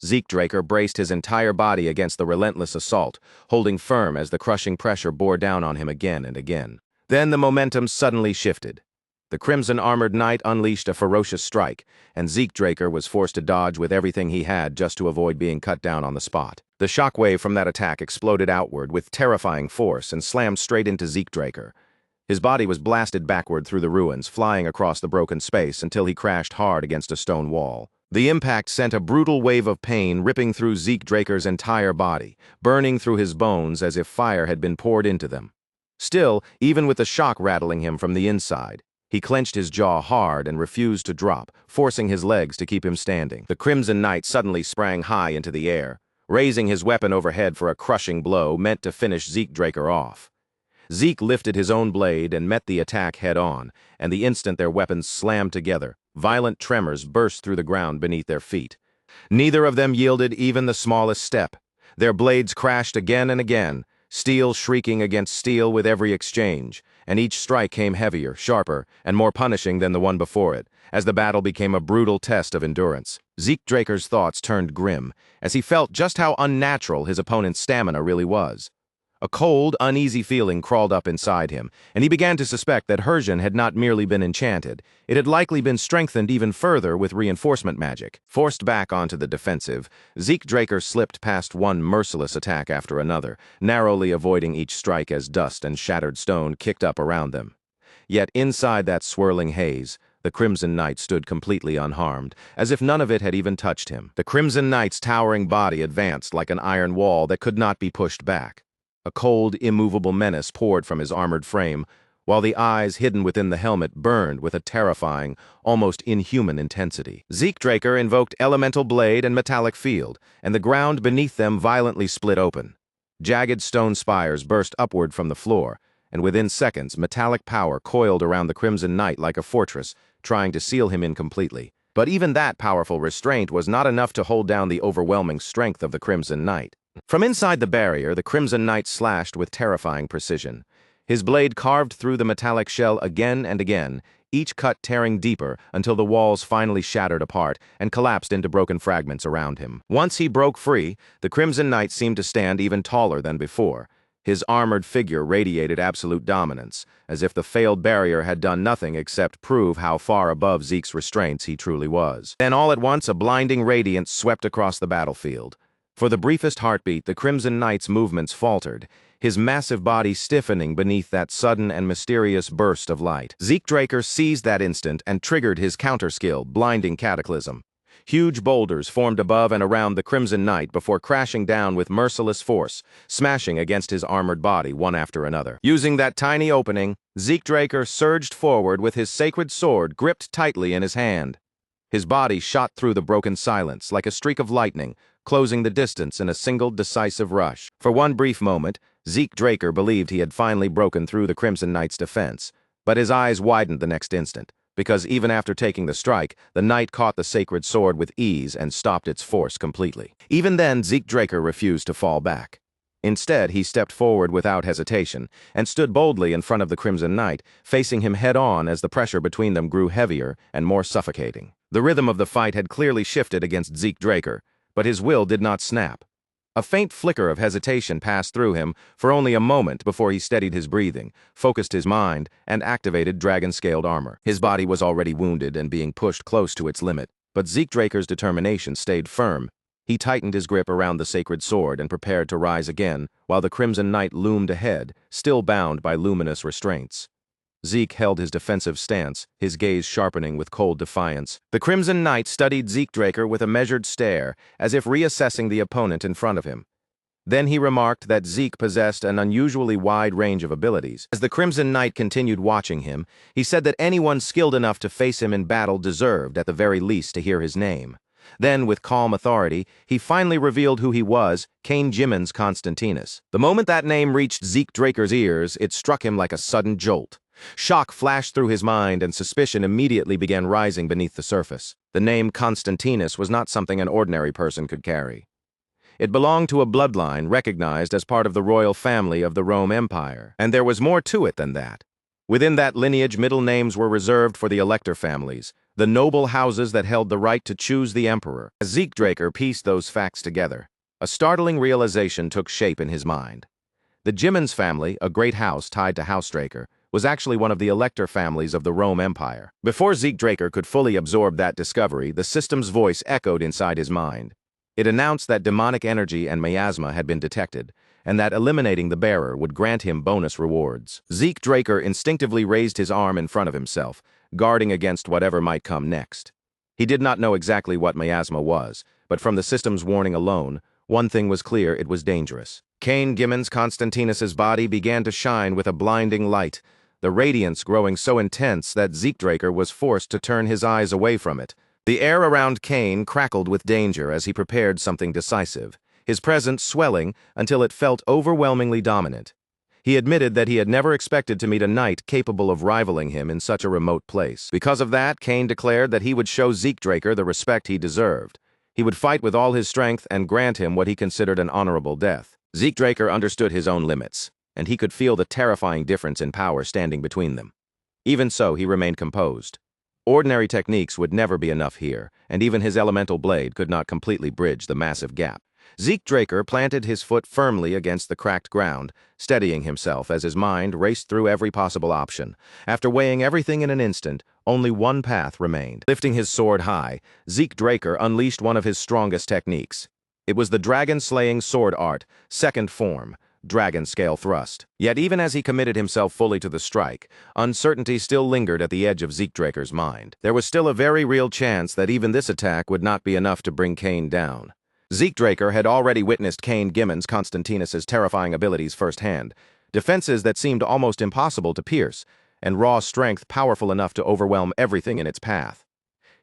Zeke Draker braced his entire body against the relentless assault, holding firm as the crushing pressure bore down on him again and again. Then the momentum suddenly shifted. The crimson-armored knight unleashed a ferocious strike, and Zeke Draker was forced to dodge with everything he had just to avoid being cut down on the spot. The shockwave from that attack exploded outward with terrifying force and slammed straight into Zeke Draker. His body was blasted backward through the ruins, flying across the broken space until he crashed hard against a stone wall. The impact sent a brutal wave of pain ripping through Zeke Draker's entire body, burning through his bones as if fire had been poured into them. Still, even with the shock rattling him from the inside, he clenched his jaw hard and refused to drop, forcing his legs to keep him standing. The Crimson Knight suddenly sprang high into the air, raising his weapon overhead for a crushing blow meant to finish Zeke Draker off. Zeke lifted his own blade and met the attack head-on, and the instant their weapons slammed together, violent tremors burst through the ground beneath their feet. Neither of them yielded even the smallest step. Their blades crashed again and again, steel shrieking against steel with every exchange, and each strike came heavier, sharper, and more punishing than the one before it, as the battle became a brutal test of endurance. Zeke Draker's thoughts turned grim, as he felt just how unnatural his opponent's stamina really was. A cold, uneasy feeling crawled up inside him, and he began to suspect that Hersian had not merely been enchanted. It had likely been strengthened even further with reinforcement magic. Forced back onto the defensive, Zeke Draker slipped past one merciless attack after another, narrowly avoiding each strike as dust and shattered stone kicked up around them. Yet inside that swirling haze, the Crimson Knight stood completely unharmed, as if none of it had even touched him. The Crimson Knight's towering body advanced like an iron wall that could not be pushed back. A cold, immovable menace poured from his armored frame, while the eyes hidden within the helmet burned with a terrifying, almost inhuman intensity. Zeke Draker invoked Elemental Blade and Metallic Field, and the ground beneath them violently split open. Jagged stone spires burst upward from the floor, and within seconds, metallic power coiled around the Crimson Knight like a fortress, trying to seal him in completely. But even that powerful restraint was not enough to hold down the overwhelming strength of the Crimson Knight. From inside the barrier, the Crimson Knight slashed with terrifying precision. His blade carved through the metallic shell again and again, each cut tearing deeper until the walls finally shattered apart and collapsed into broken fragments around him. Once he broke free, the Crimson Knight seemed to stand even taller than before. His armored figure radiated absolute dominance, as if the failed barrier had done nothing except prove how far above Zeke's restraints he truly was. Then all at once, a blinding radiance swept across the battlefield. For the briefest heartbeat, the Crimson Knight's movements faltered, his massive body stiffening beneath that sudden and mysterious burst of light. Zeke Draker seized that instant and triggered his counter-skill, Blinding Cataclysm. Huge boulders formed above and around the Crimson Knight before crashing down with merciless force, smashing against his armored body one after another. Using that tiny opening, Zeke Draker surged forward with his sacred sword gripped tightly in his hand. His body shot through the broken silence like a streak of lightning, closing the distance in a single decisive rush. For one brief moment, Zeke Draker believed he had finally broken through the Crimson Knight's defense, but his eyes widened the next instant, because even after taking the strike, the knight caught the sacred sword with ease and stopped its force completely. Even then, Zeke Draker refused to fall back. Instead, he stepped forward without hesitation and stood boldly in front of the Crimson Knight, facing him head-on as the pressure between them grew heavier and more suffocating. The rhythm of the fight had clearly shifted against Zeke Draker, but his will did not snap. A faint flicker of hesitation passed through him for only a moment before he steadied his breathing, focused his mind, and activated dragon-scaled armor. His body was already wounded and being pushed close to its limit, but Zeke Draker's determination stayed firm. He tightened his grip around the sacred sword and prepared to rise again, while the Crimson Knight loomed ahead, still bound by luminous restraints. Zeke held his defensive stance, his gaze sharpening with cold defiance. The Crimson Knight studied Zeke Draker with a measured stare, as if reassessing the opponent in front of him. Then he remarked that Zeke possessed an unusually wide range of abilities. As the Crimson Knight continued watching him, he said that anyone skilled enough to face him in battle deserved, at the very least, to hear his name. Then, with calm authority, he finally revealed who he was, Cain Jimmins Constantinus. The moment that name reached Zeke Draker's ears, it struck him like a sudden jolt. Shock flashed through his mind, and suspicion immediately began rising beneath the surface. The name Constantinus was not something an ordinary person could carry. It belonged to a bloodline recognized as part of the royal family of the Rome Empire, and there was more to it than that. Within that lineage, middle names were reserved for the elector families, the noble houses that held the right to choose the emperor. As Zeke Draker pieced those facts together, a startling realization took shape in his mind. The Jimmins family, a great house tied to House Draker, was actually one of the elector families of the Rome Empire. Before Zeke Draker could fully absorb that discovery, the system's voice echoed inside his mind. It announced that demonic energy and miasma had been detected, and that eliminating the bearer would grant him bonus rewards. Zeke Draker instinctively raised his arm in front of himself, guarding against whatever might come next. He did not know exactly what miasma was, but from the system's warning alone, one thing was clear: it was dangerous. Cain Jimmins Constantinus's body began to shine with a blinding light, the radiance growing so intense that Zeke Draker was forced to turn his eyes away from it. The air around Cain crackled with danger as he prepared something decisive, his presence swelling until it felt overwhelmingly dominant. He admitted that he had never expected to meet a knight capable of rivaling him in such a remote place. Because of that, Cain declared that he would show Zeke Draker the respect he deserved. He would fight with all his strength and grant him what he considered an honorable death. Zeke Draker understood his own limits, and he could feel the terrifying difference in power standing between them. Even so, he remained composed. Ordinary techniques would never be enough here, and even his elemental blade could not completely bridge the massive gap. Zeke Draker planted his foot firmly against the cracked ground, steadying himself as his mind raced through every possible option. After weighing everything in an instant, only one path remained. Lifting his sword high, Zeke Draker unleashed one of his strongest techniques. It was the dragon-slaying sword art, second form, dragon scale thrust. Yet even as he committed himself fully to the strike, uncertainty still lingered at the edge of Zeke Draker's mind. There was still a very real chance that even this attack would not be enough to bring Cain down. Zeke Draker had already witnessed Cain Jimmins Constantinus's terrifying abilities firsthand, defenses that seemed almost impossible to pierce, and raw strength powerful enough to overwhelm everything in its path.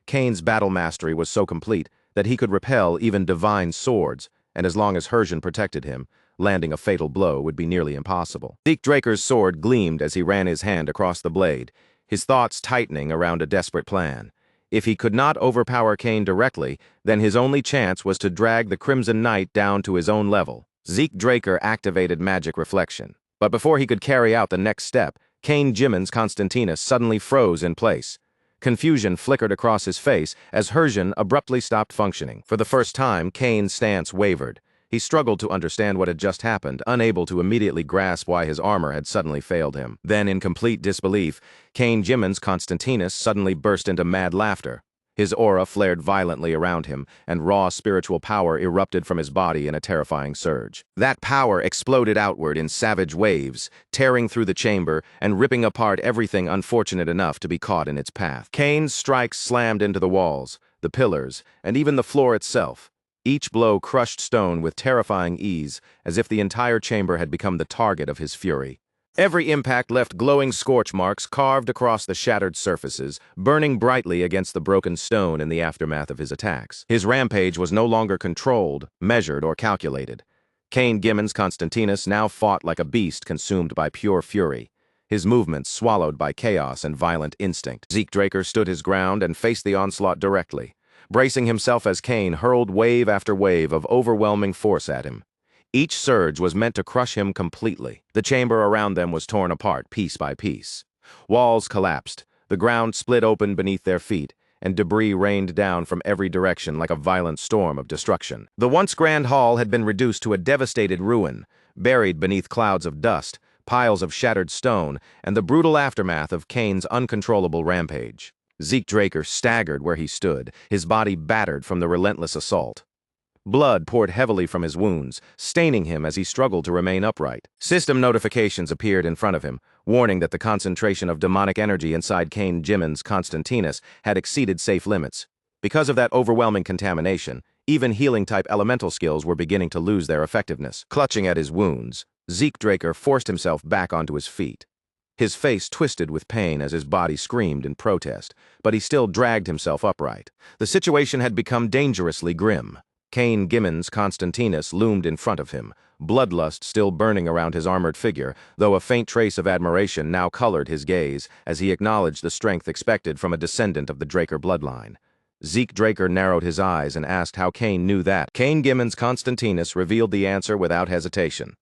Cain's battle mastery was so complete that he could repel even divine swords, and as long as Hersion protected him, landing a fatal blow would be nearly impossible. Zeke Draker's sword gleamed as he ran his hand across the blade, his thoughts tightening around a desperate plan. If he could not overpower Cain directly, then his only chance was to drag the Crimson Knight down to his own level. Zeke Draker activated magic reflection. But before he could carry out the next step, Cain Jimmins Constantinus suddenly froze in place. Confusion flickered across his face as Hersion abruptly stopped functioning. For the first time, Cain's stance wavered. He struggled to understand what had just happened, unable to immediately grasp why his armor had suddenly failed him. Then, in complete disbelief, Cain Jimmins Constantinus suddenly burst into mad laughter. His aura flared violently around him, and raw spiritual power erupted from his body in a terrifying surge. That power exploded outward in savage waves, tearing through the chamber and ripping apart everything unfortunate enough to be caught in its path. Cain's strikes slammed into the walls, the pillars, and even the floor itself. Each blow crushed stone with terrifying ease, as if the entire chamber had become the target of his fury. Every impact left glowing scorch marks carved across the shattered surfaces, burning brightly against the broken stone in the aftermath of his attacks. His rampage was no longer controlled, measured, or calculated. Cain Jimmins Constantinus now fought like a beast consumed by pure fury, his movements swallowed by chaos and violent instinct. Zeke Draker stood his ground and faced the onslaught directly, bracing himself as Cain hurled wave after wave of overwhelming force at him. Each surge was meant to crush him completely. The chamber around them was torn apart piece by piece. Walls collapsed, the ground split open beneath their feet, and debris rained down from every direction like a violent storm of destruction. The once grand hall had been reduced to a devastated ruin, buried beneath clouds of dust, piles of shattered stone, and the brutal aftermath of Cain's uncontrollable rampage. Zeke Draker staggered where he stood, his body battered from the relentless assault. Blood poured heavily from his wounds, staining him as he struggled to remain upright. System notifications appeared in front of him, warning that the concentration of demonic energy inside Cain Jimmins Constantinus had exceeded safe limits. Because of that overwhelming contamination, Even healing-type elemental skills were beginning to lose their effectiveness. Clutching at his wounds, Zeke Draker forced himself back onto his feet. His face twisted with pain as his body screamed in protest, but he still dragged himself upright. The situation had become dangerously grim. Cain Gimmons Constantinus loomed in front of him, bloodlust still burning around his armored figure, though a faint trace of admiration now colored his gaze as he acknowledged the strength expected from a descendant of the Draker bloodline. Zeke Draker narrowed his eyes and asked how Cain knew that. Cain Gimmons Constantinus revealed the answer without hesitation.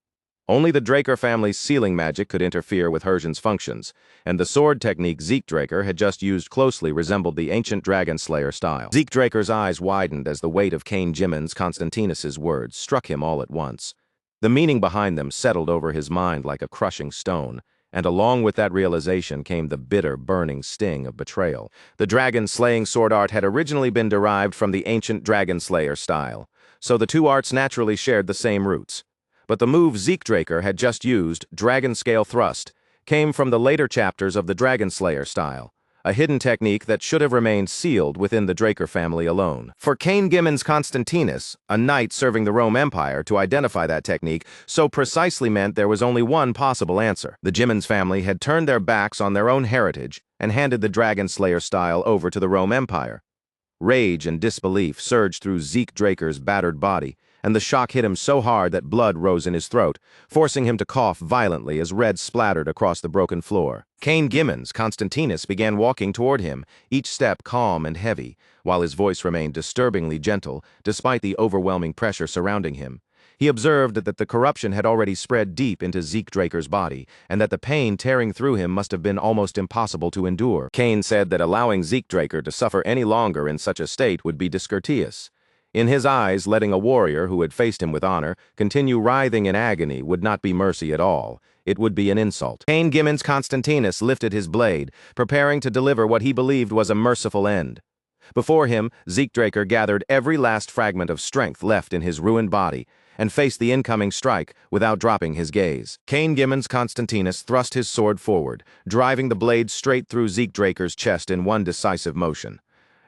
Only the Draker family's sealing magic could interfere with Hersian's functions, and the sword technique Zeke Draker had just used closely resembled the ancient Dragonslayer style. Zeke Draker's eyes widened as the weight of Cain Gimmons Constantinus's words struck him all at once. The meaning behind them settled over his mind like a crushing stone, and along with that realization came the bitter, burning sting of betrayal. The dragon-slaying sword art had originally been derived from the ancient Dragonslayer style, so the two arts naturally shared the same roots. But the move Zeke Draker had just used, Dragon Scale Thrust, came from the later chapters of the Dragonslayer style, a hidden technique that should have remained sealed within the Draker family alone. For Cain Gimmons Constantinus, a knight serving the Rome Empire, to identify that technique so precisely meant there was only one possible answer. The Gimmons family had turned their backs on their own heritage and handed the Dragonslayer style over to the Rome Empire. Rage and disbelief surged through Zeke Draker's battered body, and the shock hit him so hard that blood rose in his throat, forcing him to cough violently as red splattered across the broken floor. Cain Gimmons Constantinus began walking toward him, each step calm and heavy, while his voice remained disturbingly gentle despite the overwhelming pressure surrounding him. He observed that the corruption had already spread deep into Zeke Draker's body, and that the pain tearing through him must have been almost impossible to endure. Cain said that allowing Zeke Draker to suffer any longer in such a state would be discourteous. In his eyes, letting a warrior who had faced him with honor continue writhing in agony would not be mercy at all. It would be an insult. Cain Gimmons Constantinus lifted his blade, preparing to deliver what he believed was a merciful end. Before him, Zeke Draker gathered every last fragment of strength left in his ruined body and faced the incoming strike without dropping his gaze. Cain Gimmons Constantinus thrust his sword forward, driving the blade straight through Zeke Draker's chest in one decisive motion.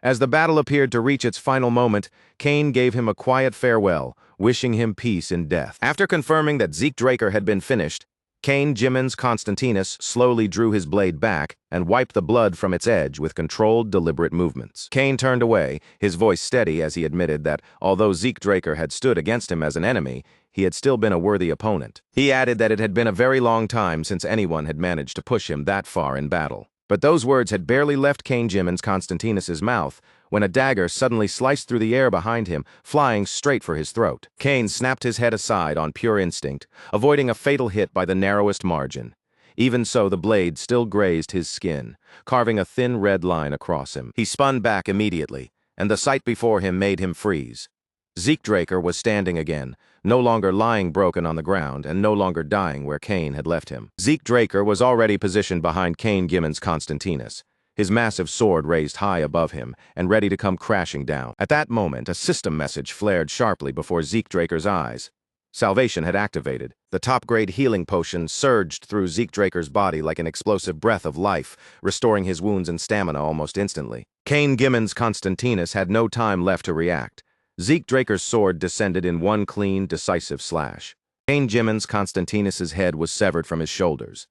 As the battle appeared to reach its final moment, Cain gave him a quiet farewell, wishing him peace in death. After confirming that Zeke Draker had been finished, Cain Gimmons Constantinus slowly drew his blade back and wiped the blood from its edge with controlled, deliberate movements. Cain turned away, his voice steady as he admitted that, although Zeke Draker had stood against him as an enemy, he had still been a worthy opponent. He added that it had been a very long time since anyone had managed to push him that far in battle. But those words had barely left Cain Gimmons Constantinus's mouth when a dagger suddenly sliced through the air behind him, flying straight for his throat. Cain snapped his head aside on pure instinct, avoiding a fatal hit by the narrowest margin. Even so, the blade still grazed his skin, carving a thin red line across him. He spun back immediately, and the sight before him made him freeze. Zeke Draker was standing again, no longer lying broken on the ground and no longer dying where Cain had left him. Zeke Draker was already positioned behind Cain Gimmons Constantinus, his massive sword raised high above him and ready to come crashing down. At that moment, a system message flared sharply before Zeke Draker's eyes. Salvation had activated. The top-grade healing potion surged through Zeke Draker's body like an explosive breath of life, restoring his wounds and stamina almost instantly. Cain Gimmons Constantinus had no time left to react. Zeke Draker's sword descended in one clean, decisive slash. Cain Gimmons Constantinus's head was severed from his shoulders.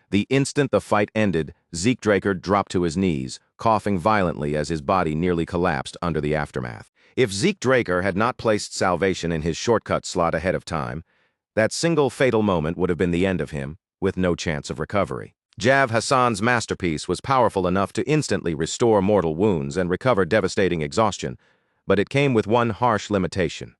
The instant the fight ended, Zeke Draker dropped to his knees, coughing violently as his body nearly collapsed under the aftermath. If Zeke Draker had not placed salvation in his shortcut slot ahead of time, that single fatal moment would have been the end of him, with no chance of recovery. Jav Hassan's masterpiece was powerful enough to instantly restore mortal wounds and recover devastating exhaustion, but it came with one harsh limitation.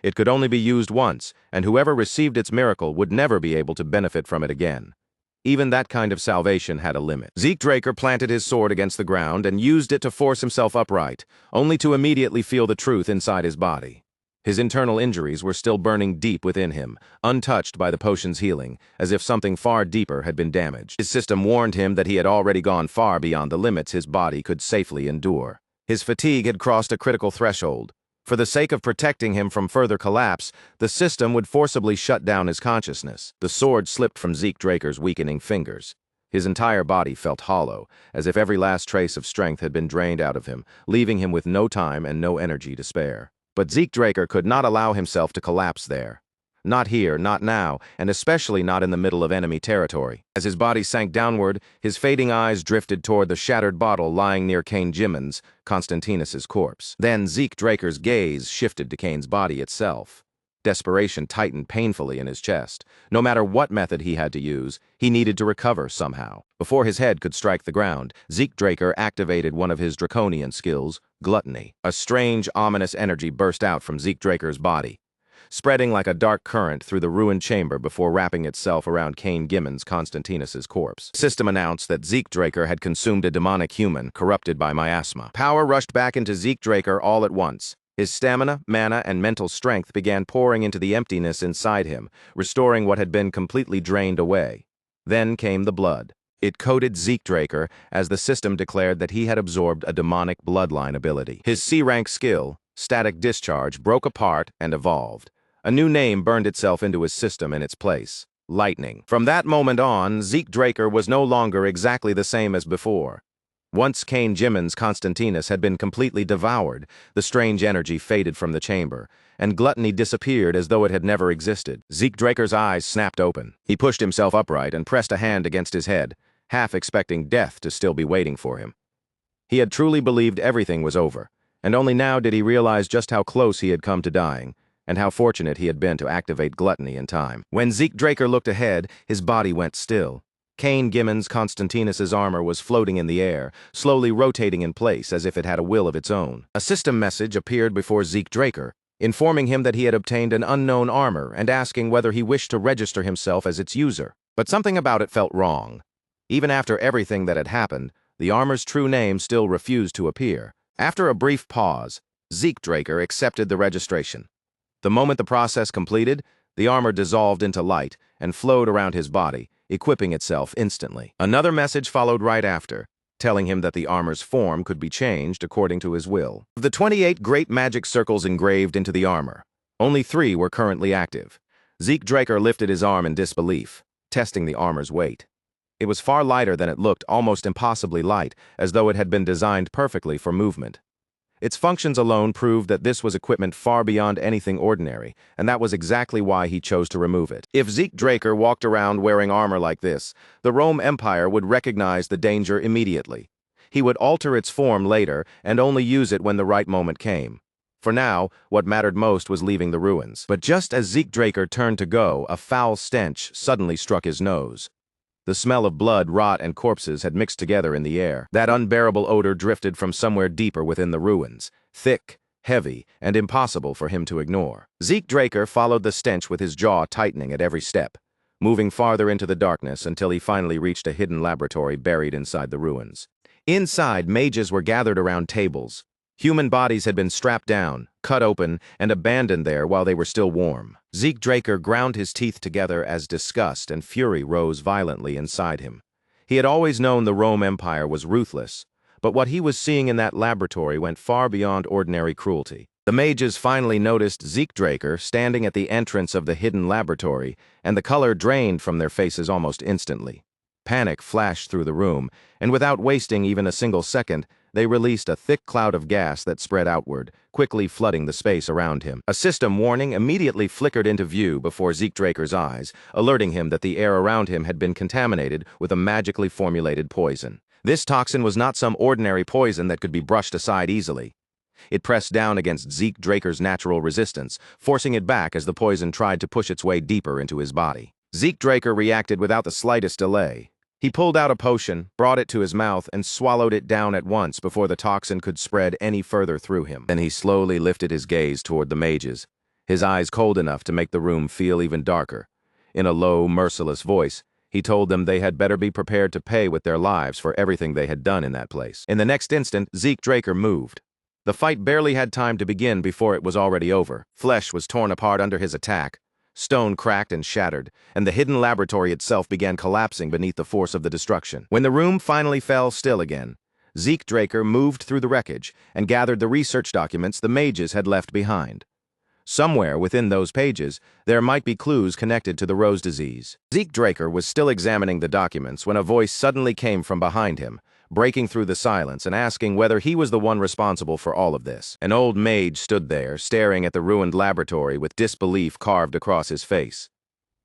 It could only be used once, and whoever received its miracle would never be able to benefit from it again. Even that kind of salvation had a limit. Zeke Draker planted his sword against the ground and used it to force himself upright, only to immediately feel the truth inside his body. His internal injuries were still burning deep within him, untouched by the potion's healing, as if something far deeper had been damaged. His system warned him that he had already gone far beyond the limits his body could safely endure. His fatigue had crossed a critical threshold. For the sake of protecting him from further collapse, the system would forcibly shut down his consciousness. The sword slipped from Zeke Draker's weakening fingers. His entire body felt hollow, as if every last trace of strength had been drained out of him, leaving him with no time and no energy to spare. But Zeke Draker could not allow himself to collapse there. Not here, not now, and especially not in the middle of enemy territory. As his body sank downward, his fading eyes drifted toward the shattered bottle lying near Cain Jimin's, Constantinus's corpse. Then Zeke Draker's gaze shifted to Cain's body itself. Desperation tightened painfully in his chest. No matter what method he had to use, he needed to recover somehow. Before his head could strike the ground, Zeke Draker activated one of his draconian skills, gluttony. A strange, ominous energy burst out from Zeke Draker's body, spreading like a dark current through the ruined chamber before wrapping itself around Cain Jimin's, Constantinus's corpse. System announced that Zeke Draker had consumed a demonic human corrupted by miasma. Power rushed back into Zeke Draker all at once. His stamina, mana, and mental strength began pouring into the emptiness inside him, restoring what had been completely drained away. Then came the blood. It coated Zeke Draker as the system declared that he had absorbed a demonic bloodline ability. His C-rank skill, Static Discharge, broke apart and evolved. A new name burned itself into his system in its place, Lightning. From that moment on, Zeke Draker was no longer exactly the same as before. Once Cain Jimin's Constantinus had been completely devoured, the strange energy faded from the chamber, and gluttony disappeared as though it had never existed. Zeke Draker's eyes snapped open. He pushed himself upright and pressed a hand against his head, half expecting death to still be waiting for him. He had truly believed everything was over, and only now did he realize just how close he had come to dying, and how fortunate he had been to activate gluttony in time. When Zeke Draker looked ahead, his body went still. Cain Jimin's Constantinus's armor was floating in the air, slowly rotating in place as if it had a will of its own. A system message appeared before Zeke Draker, informing him that he had obtained an unknown armor and asking whether he wished to register himself as its user. But something about it felt wrong. Even after everything that had happened, the armor's true name still refused to appear. After a brief pause, Zeke Draker accepted the registration. The moment the process completed, the armor dissolved into light and flowed around his body, equipping itself instantly. Another message followed right after, telling him that the armor's form could be changed according to his will. Of the 28 great magic circles engraved into the armor, only 3 were currently active. Zeke Draker lifted his arm in disbelief, testing the armor's weight. It was far lighter than it looked, almost impossibly light, as though it had been designed perfectly for movement. Its functions alone proved that this was equipment far beyond anything ordinary, and that was exactly why he chose to remove it. If Zeke Draker walked around wearing armor like this, the Rome Empire would recognize the danger immediately. He would alter its form later and only use it when the right moment came. For now, what mattered most was leaving the ruins. But just as Zeke Draker turned to go, a foul stench suddenly struck his nose. The smell of blood, rot, and corpses had mixed together in the air. That unbearable odor drifted from somewhere deeper within the ruins, thick, heavy, and impossible for him to ignore. Zeke Draker followed the stench with his jaw tightening at every step, moving farther into the darkness until he finally reached a hidden laboratory buried inside the ruins. Inside, mages were gathered around tables. Human bodies had been strapped down, cut open, and abandoned there while they were still warm. Zeke Draker ground his teeth together as disgust and fury rose violently inside him. He had always known the Rome Empire was ruthless, but what he was seeing in that laboratory went far beyond ordinary cruelty. The mages finally noticed Zeke Draker standing at the entrance of the hidden laboratory, and the color drained from their faces almost instantly. Panic flashed through the room, and without wasting even a single second, they released a thick cloud of gas that spread outward, quickly flooding the space around him. A system warning immediately flickered into view before Zeke Draker's eyes, alerting him that the air around him had been contaminated with a magically formulated poison. This toxin was not some ordinary poison that could be brushed aside easily. It pressed down against Zeke Draker's natural resistance, forcing it back as the poison tried to push its way deeper into his body. Zeke Draker reacted without the slightest delay. He pulled out a potion, brought it to his mouth, and swallowed it down at once before the toxin could spread any further through him. Then he slowly lifted his gaze toward the mages, his eyes cold enough to make the room feel even darker. In a low, merciless voice, he told them they had better be prepared to pay with their lives for everything they had done in that place. In the next instant, Zeke Draker moved. The fight barely had time to begin before it was already over. Flesh was torn apart under his attack. Stone cracked and shattered, and the hidden laboratory itself began collapsing beneath the force of the destruction. When the room finally fell still again, Zeke Draker moved through the wreckage and gathered the research documents the mages had left behind. Somewhere within those pages, there might be clues connected to the rose disease. Zeke Draker was still examining the documents when a voice suddenly came from behind him, breaking through the silence and asking whether he was the one responsible for all of this. An old mage stood there, staring at the ruined laboratory with disbelief carved across his face.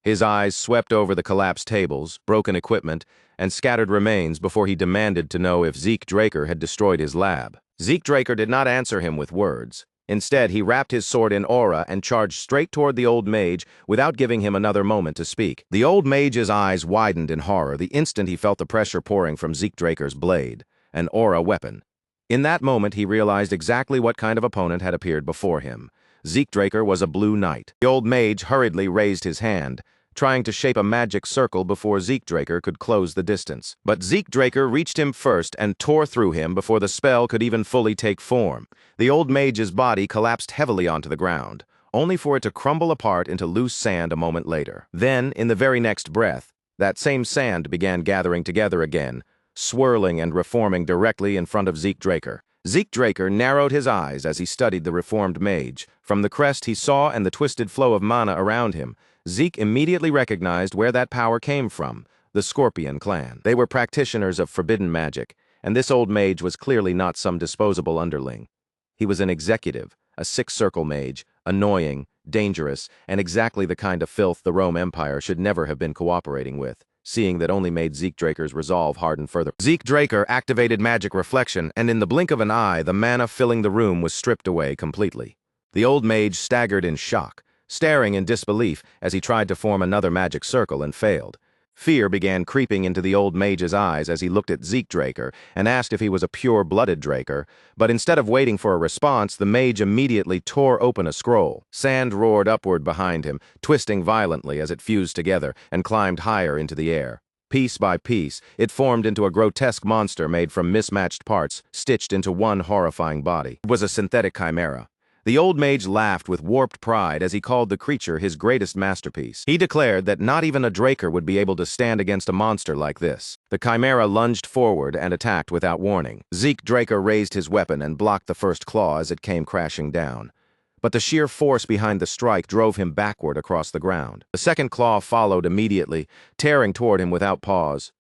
His eyes swept over the collapsed tables, broken equipment, and scattered remains before he demanded to know if Zeke Draker had destroyed his lab. Zeke Draker did not answer him with words. Instead, he wrapped his sword in aura and charged straight toward the old mage without giving him another moment to speak. The old mage's eyes widened in horror the instant he felt the pressure pouring from Zeke Draker's blade, an aura weapon. In that moment, he realized exactly what kind of opponent had appeared before him. Zeke Draker was a blue knight. The old mage hurriedly raised his hand, trying to shape a magic circle before Zeke Draker could close the distance. But Zeke Draker reached him first and tore through him before the spell could even fully take form. The old mage's body collapsed heavily onto the ground, only for it to crumble apart into loose sand a moment later. Then, in the very next breath, that same sand began gathering together again, swirling and reforming directly in front of Zeke Draker. Zeke Draker narrowed his eyes as he studied the reformed mage. From the crest he saw and the twisted flow of mana around him, Zeke immediately recognized where that power came from, the Scorpion clan. They were practitioners of forbidden magic, and this old mage was clearly not some disposable underling. He was an executive, a six-circle mage, annoying, dangerous, and exactly the kind of filth the Rome Empire should never have been cooperating with, seeing that only made Zeke Draker's resolve harden further. Zeke Draker activated magic reflection, and in the blink of an eye, the mana filling the room was stripped away completely. The old mage staggered in shock, staring in disbelief as he tried to form another magic circle and failed. Fear began creeping into the old mage's eyes as he looked at Zeke Draker and asked if he was a pure-blooded Draker, but instead of waiting for a response, the mage immediately tore open a scroll. Sand roared upward behind him, twisting violently as it fused together and climbed higher into the air. Piece by piece, it formed into a grotesque monster made from mismatched parts, stitched into one horrifying body. It was a synthetic chimera. The old mage laughed with warped pride as he called the creature his greatest masterpiece. He declared that not even a Draker would be able to stand against a monster like this. The chimera lunged forward and attacked without warning. Zeke Draker raised his weapon and blocked the first claw as it came crashing down. But the sheer force behind the strike drove him backward across the ground. The second claw followed immediately, tearing toward him without pause.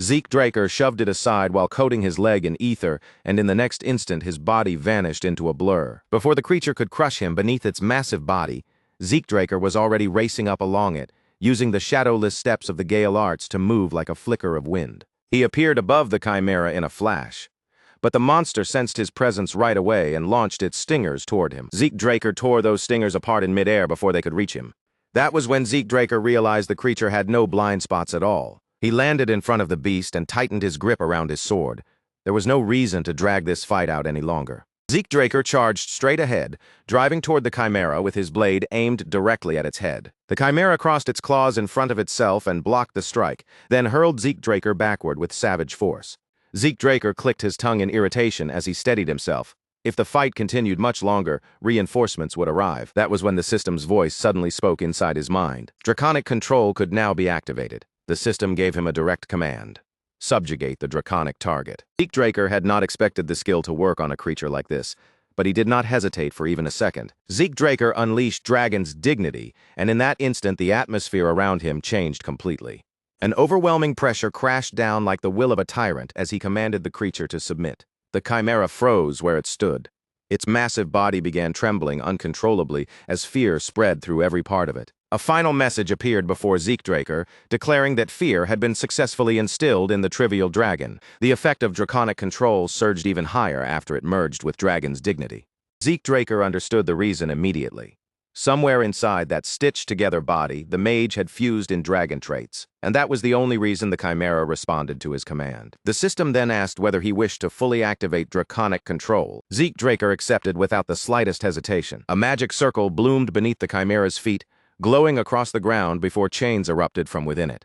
Zeke Draker shoved it aside while coating his leg in ether, and in the next instant his body vanished into a blur. Before the creature could crush him beneath its massive body, Zeke Draker was already racing up along it, using the shadowless steps of the Gale Arts to move like a flicker of wind. He appeared above the chimera in a flash, but the monster sensed his presence right away and launched its stingers toward him. Zeke Draker tore those stingers apart in midair before they could reach him. That was when Zeke Draker realized the creature had no blind spots at all. He landed in front of the beast and tightened his grip around his sword. There was no reason to drag this fight out any longer. Zeke Draker charged straight ahead, driving toward the chimera with his blade aimed directly at its head. The chimera crossed its claws in front of itself and blocked the strike, then hurled Zeke Draker backward with savage force. Zeke Draker clicked his tongue in irritation as he steadied himself. If the fight continued much longer, reinforcements would arrive. That was when the system's voice suddenly spoke inside his mind. Draconic control could now be activated. The system gave him a direct command: subjugate the draconic target. Zeke Draker had not expected the skill to work on a creature like this, but he did not hesitate for even a second. Zeke Draker unleashed Dragon's dignity, and in that instant the atmosphere around him changed completely. An overwhelming pressure crashed down like the will of a tyrant as he commanded the creature to submit. The chimera froze where it stood. Its massive body began trembling uncontrollably as fear spread through every part of it. A final message appeared before Zeke Draker, declaring that fear had been successfully instilled in the trivial dragon. The effect of draconic control surged even higher after it merged with Dragon's dignity. Zeke Draker understood the reason immediately. Somewhere inside that stitched-together body, the mage had fused in dragon traits, and that was the only reason the chimera responded to his command. The system then asked whether he wished to fully activate draconic control. Zeke Draker accepted without the slightest hesitation. A magic circle bloomed beneath the chimera's feet, glowing across the ground before chains erupted from within it.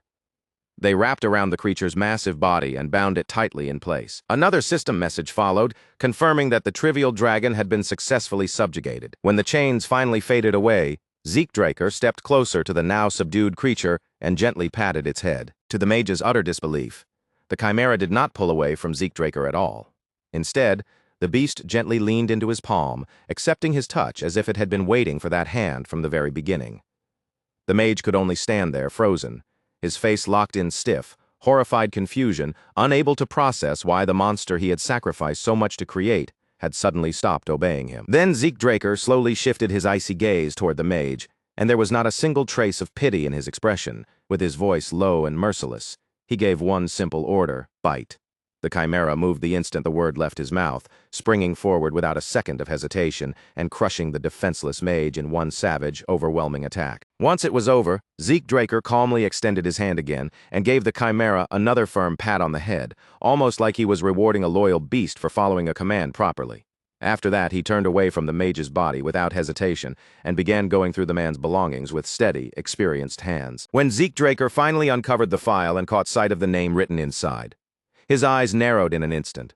They wrapped around the creature's massive body and bound it tightly in place. Another system message followed, confirming that the trivial dragon had been successfully subjugated. When the chains finally faded away, Zeke Draker stepped closer to the now subdued creature and gently patted its head. To the mage's utter disbelief, the chimera did not pull away from Zeke Draker at all. Instead, the beast gently leaned into his palm, accepting his touch as if it had been waiting for that hand from the very beginning. The mage could only stand there, frozen, his face locked in stiff, horrified confusion, unable to process why the monster he had sacrificed so much to create had suddenly stopped obeying him. Then Zeke Draker slowly shifted his icy gaze toward the mage, and there was not a single trace of pity in his expression. With his voice low and merciless, he gave one simple order: bite. The chimera moved the instant the word left his mouth, springing forward without a second of hesitation and crushing the defenseless mage in one savage, overwhelming attack. Once it was over, Zeke Draker calmly extended his hand again and gave the chimera another firm pat on the head, almost like he was rewarding a loyal beast for following a command properly. After that, he turned away from the mage's body without hesitation and began going through the man's belongings with steady, experienced hands. When Zeke Draker finally uncovered the file and caught sight of the name written inside, his eyes narrowed in an instant.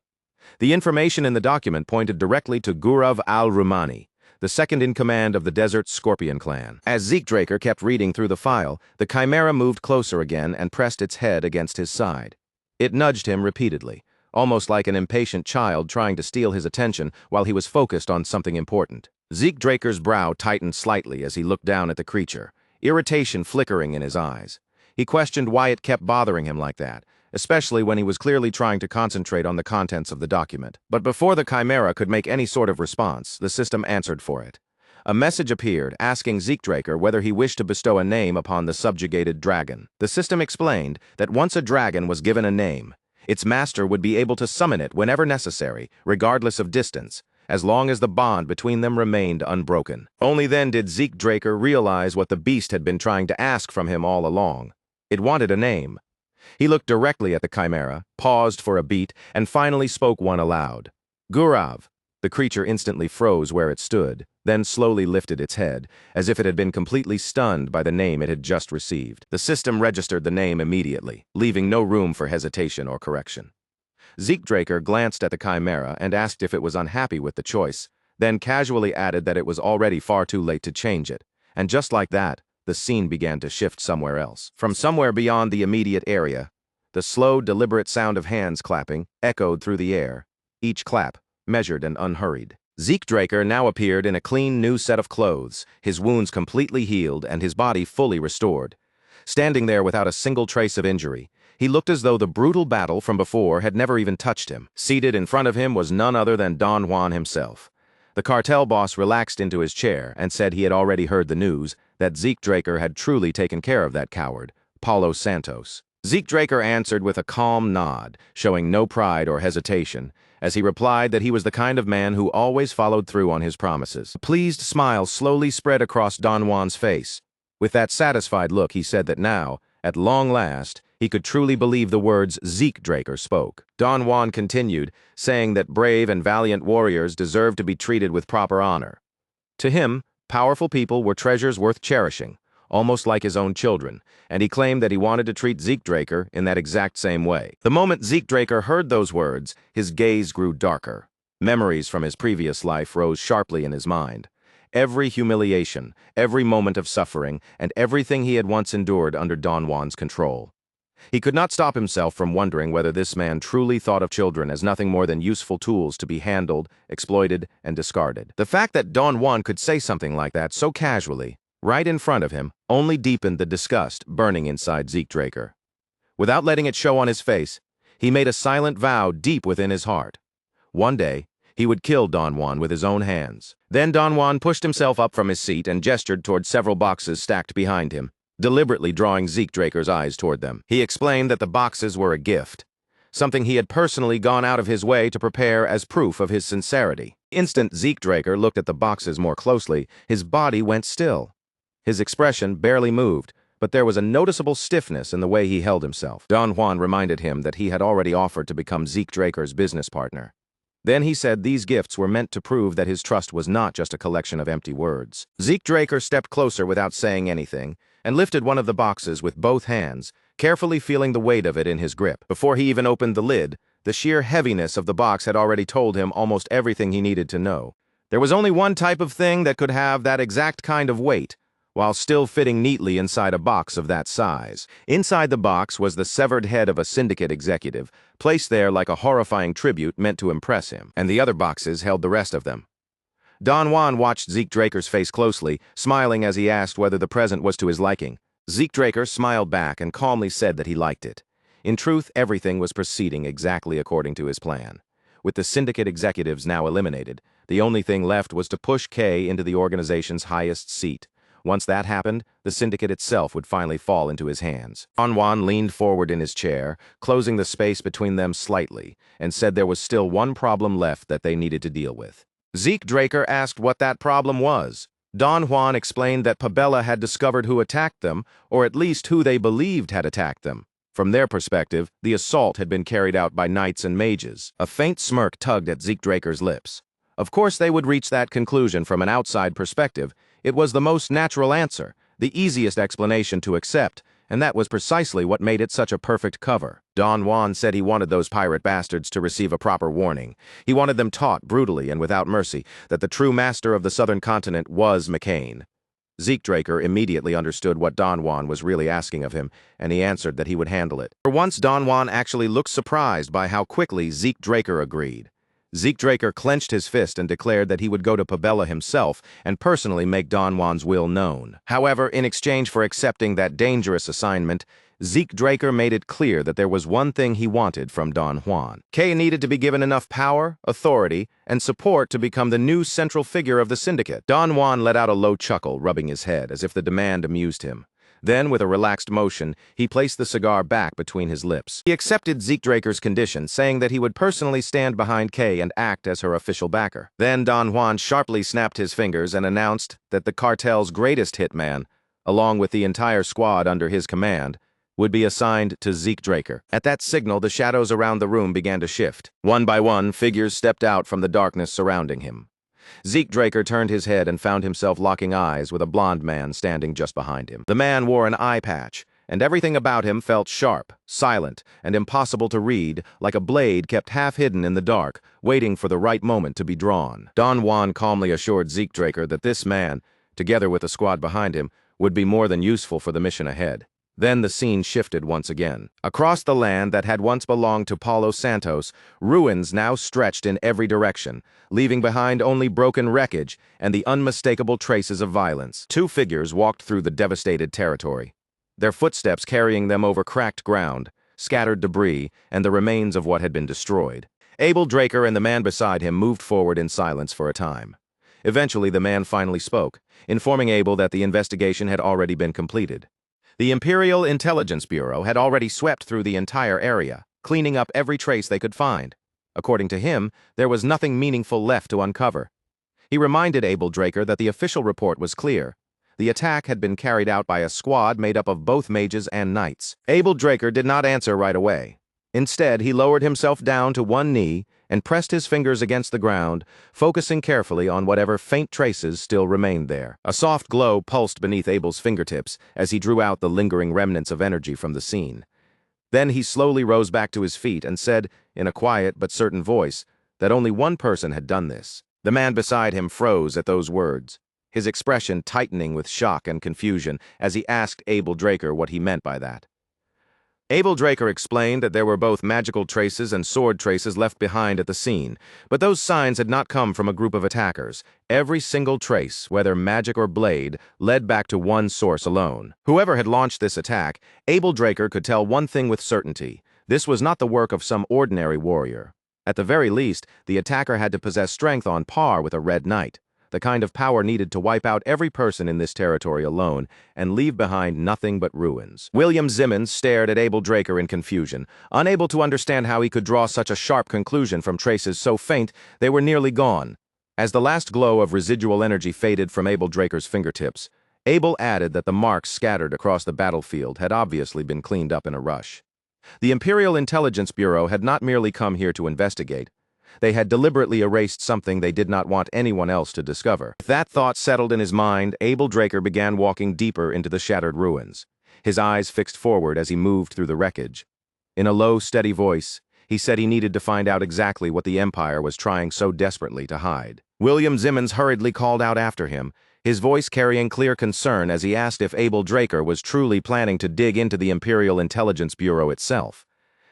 The information in the document pointed directly to Gurav al-Rumani, the second in command of the Desert Scorpion clan. As Zeke Draker kept reading through the file, the chimera moved closer again and pressed its head against his side. It nudged him repeatedly, almost like an impatient child trying to steal his attention while he was focused on something important. Zeke Draker's brow tightened slightly as he looked down at the creature, irritation flickering in his eyes. He questioned why it kept bothering him like that, especially when he was clearly trying to concentrate on the contents of the document. But before the chimera could make any sort of response, the system answered for it. A message appeared asking Zeke Draker whether he wished to bestow a name upon the subjugated dragon. The system explained that once a dragon was given a name, its master would be able to summon it whenever necessary, regardless of distance, as long as the bond between them remained unbroken. Only then did Zeke Draker realize what the beast had been trying to ask from him all along. It wanted a name. He looked directly at the chimera, paused for a beat, and finally spoke one aloud. Gurav. The creature instantly froze where it stood, then slowly lifted its head, as if it had been completely stunned by the name it had just received. The system registered the name immediately, leaving no room for hesitation or correction. Zeke Draker glanced at the chimera and asked if it was unhappy with the choice, then casually added that it was already far too late to change it, and just like that, the scene began to shift somewhere else. From somewhere beyond the immediate area, the slow, deliberate sound of hands clapping echoed through the air, each clap measured and unhurried. Zeke Draker now appeared in a clean new set of clothes, his wounds completely healed and his body fully restored. Standing there without a single trace of injury, he looked as though the brutal battle from before had never even touched him. Seated in front of him was none other than Don Juan himself. The cartel boss relaxed into his chair and said he had already heard the news that Zeke Draker had truly taken care of that coward, Paulo Santos. Zeke Draker answered with a calm nod, showing no pride or hesitation, as he replied that he was the kind of man who always followed through on his promises. A pleased smile slowly spread across Don Juan's face. With that satisfied look, he said that now, at long last, he could truly believe the words Zeke Draker spoke. Don Juan continued, saying that brave and valiant warriors deserved to be treated with proper honor. To him, powerful people were treasures worth cherishing, almost like his own children, and he claimed that he wanted to treat Zeke Draker in that exact same way. The moment Zeke Draker heard those words, his gaze grew darker. Memories from his previous life rose sharply in his mind. Every humiliation, every moment of suffering, and everything he had once endured under Don Juan's control. He could not stop himself from wondering whether this man truly thought of children as nothing more than useful tools to be handled, exploited, and discarded. The fact that Don Juan could say something like that so casually, right in front of him, only deepened the disgust burning inside Zeke Draker. Without letting it show on his face, he made a silent vow deep within his heart. One day, he would kill Don Juan with his own hands. Then Don Juan pushed himself up from his seat and gestured toward several boxes stacked behind him, deliberately drawing Zeke Draker's eyes toward them. He explained that the boxes were a gift, something he had personally gone out of his way to prepare as proof of his sincerity. The instant Zeke Draker looked at the boxes more closely, his body went still. His expression barely moved, but there was a noticeable stiffness in the way he held himself. Don Juan reminded him that he had already offered to become Zeke Draker's business partner. Then he said these gifts were meant to prove that his trust was not just a collection of empty words. Zeke Draker stepped closer without saying anything, and lifted one of the boxes with both hands, carefully feeling the weight of it in his grip. Before he even opened the lid, the sheer heaviness of the box had already told him almost everything he needed to know. There was only one type of thing that could have that exact kind of weight, while still fitting neatly inside a box of that size. Inside the box was the severed head of a syndicate executive, placed there like a horrifying tribute meant to impress him, and the other boxes held the rest of them. Don Juan watched Zeke Draker's face closely, smiling as he asked whether the present was to his liking. Zeke Draker smiled back and calmly said that he liked it. In truth, everything was proceeding exactly according to his plan. With the syndicate executives now eliminated, the only thing left was to push K into the organization's highest seat. Once that happened, the syndicate itself would finally fall into his hands. Don Juan leaned forward in his chair, closing the space between them slightly, and said there was still one problem left that they needed to deal with. Zeke Draker asked what that problem was. Don Juan explained that Pabella had discovered who attacked them, or at least who they believed had attacked them. From their perspective, the assault had been carried out by knights and mages. A faint smirk tugged at Zeke Draker's lips. Of course they would reach that conclusion from an outside perspective. It was the most natural answer, the easiest explanation to accept, and that was precisely what made it such a perfect cover. Don Juan said he wanted those pirate bastards to receive a proper warning. He wanted them taught brutally and without mercy that the true master of the southern continent was McCain. Zeke Draker immediately understood what Don Juan was really asking of him, and he answered that he would handle it. For once, Don Juan actually looked surprised by how quickly Zeke Draker agreed. Zeke Draker clenched his fist and declared that he would go to Pabella himself and personally make Don Juan's will known. However, in exchange for accepting that dangerous assignment, Zeke Draker made it clear that there was one thing he wanted from Don Juan. Kay needed to be given enough power, authority, and support to become the new central figure of the syndicate. Don Juan let out a low chuckle, rubbing his head, as if the demand amused him. Then, with a relaxed motion, he placed the cigar back between his lips. He accepted Zeke Draker's condition, saying that he would personally stand behind Kay and act as her official backer. Then Don Juan sharply snapped his fingers and announced that the cartel's greatest hitman, along with the entire squad under his command, would be assigned to Zeke Draker. At that signal, the shadows around the room began to shift. One by one, figures stepped out from the darkness surrounding him. Zeke Draker turned his head and found himself locking eyes with a blond man standing just behind him. The man wore an eye patch, and everything about him felt sharp, silent, and impossible to read, like a blade kept half hidden in the dark, waiting for the right moment to be drawn. Don Juan calmly assured Zeke Draker that this man, together with the squad behind him, would be more than useful for the mission ahead. Then the scene shifted once again. Across the land that had once belonged to Paulo Santos, ruins now stretched in every direction, leaving behind only broken wreckage and the unmistakable traces of violence. Two figures walked through the devastated territory, their footsteps carrying them over cracked ground, scattered debris, and the remains of what had been destroyed. Abel Draker and the man beside him moved forward in silence for a time. Eventually, the man finally spoke, informing Abel that the investigation had already been completed. The Imperial Intelligence Bureau had already swept through the entire area, cleaning up every trace they could find. According to him, there was nothing meaningful left to uncover. He reminded Abel Draker that the official report was clear. The attack had been carried out by a squad made up of both mages and knights. Abel Draker did not answer right away. Instead, he lowered himself down to one knee and pressed his fingers against the ground, focusing carefully on whatever faint traces still remained there. A soft glow pulsed beneath Abel's fingertips as he drew out the lingering remnants of energy from the scene. Then he slowly rose back to his feet and said, in a quiet but certain voice, that only one person had done this. The man beside him froze at those words, his expression tightening with shock and confusion as he asked Abel Draker what he meant by that. Abel Draker explained that there were both magical traces and sword traces left behind at the scene, but those signs had not come from a group of attackers. Every single trace, whether magic or blade, led back to one source alone. Whoever had launched this attack, Abel Draker could tell one thing with certainty. This was not the work of some ordinary warrior. At the very least, the attacker had to possess strength on par with a Red Knight, the kind of power needed to wipe out every person in this territory alone and leave behind nothing but ruins. William Zimmons stared at Abel Draker in confusion, unable to understand how he could draw such a sharp conclusion from traces so faint they were nearly gone. As the last glow of residual energy faded from Abel Draker's fingertips, Abel added that the marks scattered across the battlefield had obviously been cleaned up in a rush. The Imperial Intelligence Bureau had not merely come here to investigate. They had deliberately erased something they did not want anyone else to discover. With that thought settled in his mind, Abel Draker began walking deeper into the shattered ruins, his eyes fixed forward as he moved through the wreckage. In a low, steady voice, he said he needed to find out exactly what the Empire was trying so desperately to hide. William Zimmons hurriedly called out after him, his voice carrying clear concern as he asked if Abel Draker was truly planning to dig into the Imperial Intelligence Bureau itself.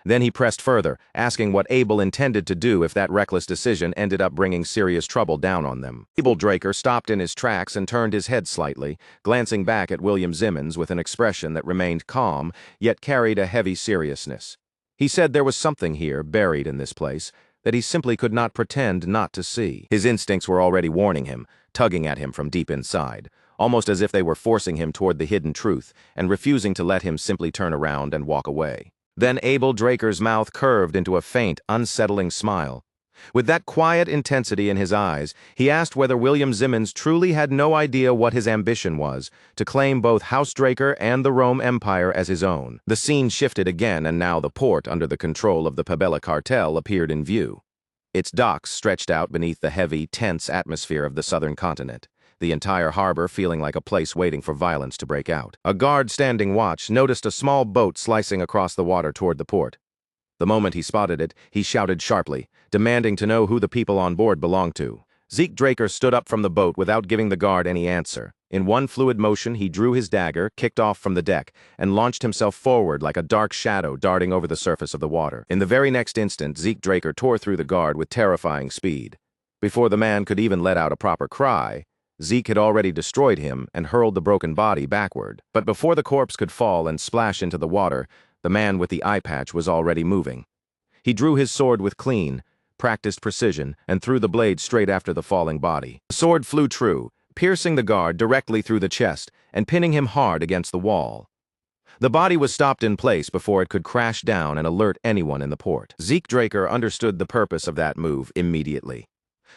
Then he pressed further, asking what Abel intended to do if that reckless decision ended up bringing serious trouble down on them. Abel Draker stopped in his tracks and turned his head slightly, glancing back at William Zimmons with an expression that remained calm, yet carried a heavy seriousness. He said there was something here, buried in this place, that he simply could not pretend not to see. His instincts were already warning him, tugging at him from deep inside, almost as if they were forcing him toward the hidden truth and refusing to let him simply turn around and walk away. Then Abel Draker's mouth curved into a faint, unsettling smile. With that quiet intensity in his eyes, he asked whether William Zimmons truly had no idea what his ambition was, to claim both House Draker and the Rome Empire as his own. The scene shifted again, and now the port under the control of the Pabella cartel appeared in view. Its docks stretched out beneath the heavy, tense atmosphere of the southern continent, the entire harbor feeling like a place waiting for violence to break out. A guard standing watch noticed a small boat slicing across the water toward the port. The moment he spotted it, he shouted sharply, demanding to know who the people on board belonged to. Zeke Draker stood up from the boat without giving the guard any answer. In one fluid motion, he drew his dagger, kicked off from the deck, and launched himself forward like a dark shadow darting over the surface of the water. In the very next instant, Zeke Draker tore through the guard with terrifying speed. Before the man could even let out a proper cry, Zeke had already destroyed him and hurled the broken body backward. But before the corpse could fall and splash into the water, the man with the eye patch was already moving. He drew his sword with clean, practiced precision and threw the blade straight after the falling body. The sword flew true, piercing the guard directly through the chest and pinning him hard against the wall. The body was stopped in place before it could crash down and alert anyone in the port. Zeke Draker understood the purpose of that move immediately.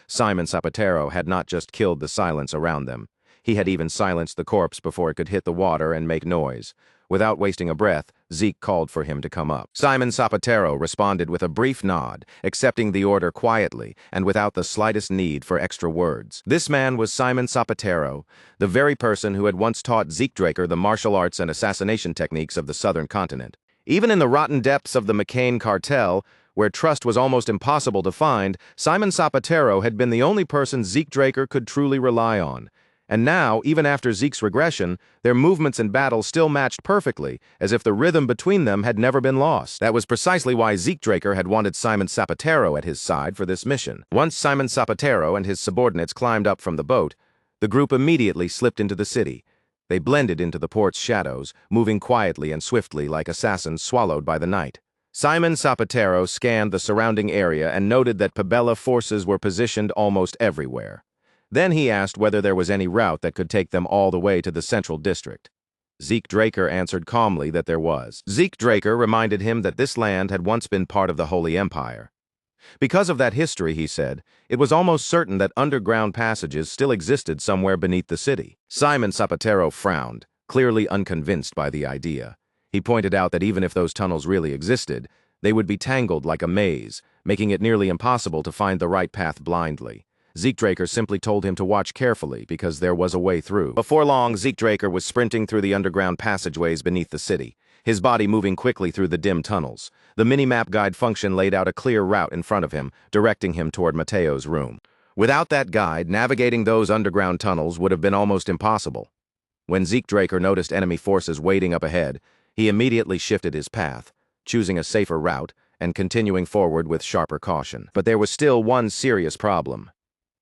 Simon Zapatero had not just killed the silence around them. He had even silenced the corpse before it could hit the water and make noise. Without wasting a breath, Zeke called for him to come up. Simon Zapatero responded with a brief nod, accepting the order quietly and without the slightest need for extra words. This man was Simon Zapatero, the very person who had once taught Zeke Draker the martial arts and assassination techniques of the southern continent. Even in the rotten depths of the McCain cartel, where trust was almost impossible to find, Simon Zapatero had been the only person Zeke Draker could truly rely on. And now, even after Zeke's regression, their movements in battle still matched perfectly, as if the rhythm between them had never been lost. That was precisely why Zeke Draker had wanted Simon Zapatero at his side for this mission. Once Simon Zapatero and his subordinates climbed up from the boat, the group immediately slipped into the city. They blended into the port's shadows, moving quietly and swiftly like assassins swallowed by the night. Simon Zapatero scanned the surrounding area and noted that Pabella forces were positioned almost everywhere. Then he asked whether there was any route that could take them all the way to the central district. Zeke Draker answered calmly that there was. Zeke Draker reminded him that this land had once been part of the Holy Empire. Because of that history, he said, it was almost certain that underground passages still existed somewhere beneath the city. Simon Zapatero frowned, clearly unconvinced by the idea. He pointed out that even if those tunnels really existed, they would be tangled like a maze, making it nearly impossible to find the right path blindly. Zeke Draker simply told him to watch carefully because there was a way through. Before long, Zeke Draker was sprinting through the underground passageways beneath the city, his body moving quickly through the dim tunnels. The mini-map guide function laid out a clear route in front of him, directing him toward Mateo's room. Without that guide, navigating those underground tunnels would have been almost impossible. When Zeke Draker noticed enemy forces waiting up ahead, he immediately shifted his path, choosing a safer route and continuing forward with sharper caution. But there was still one serious problem.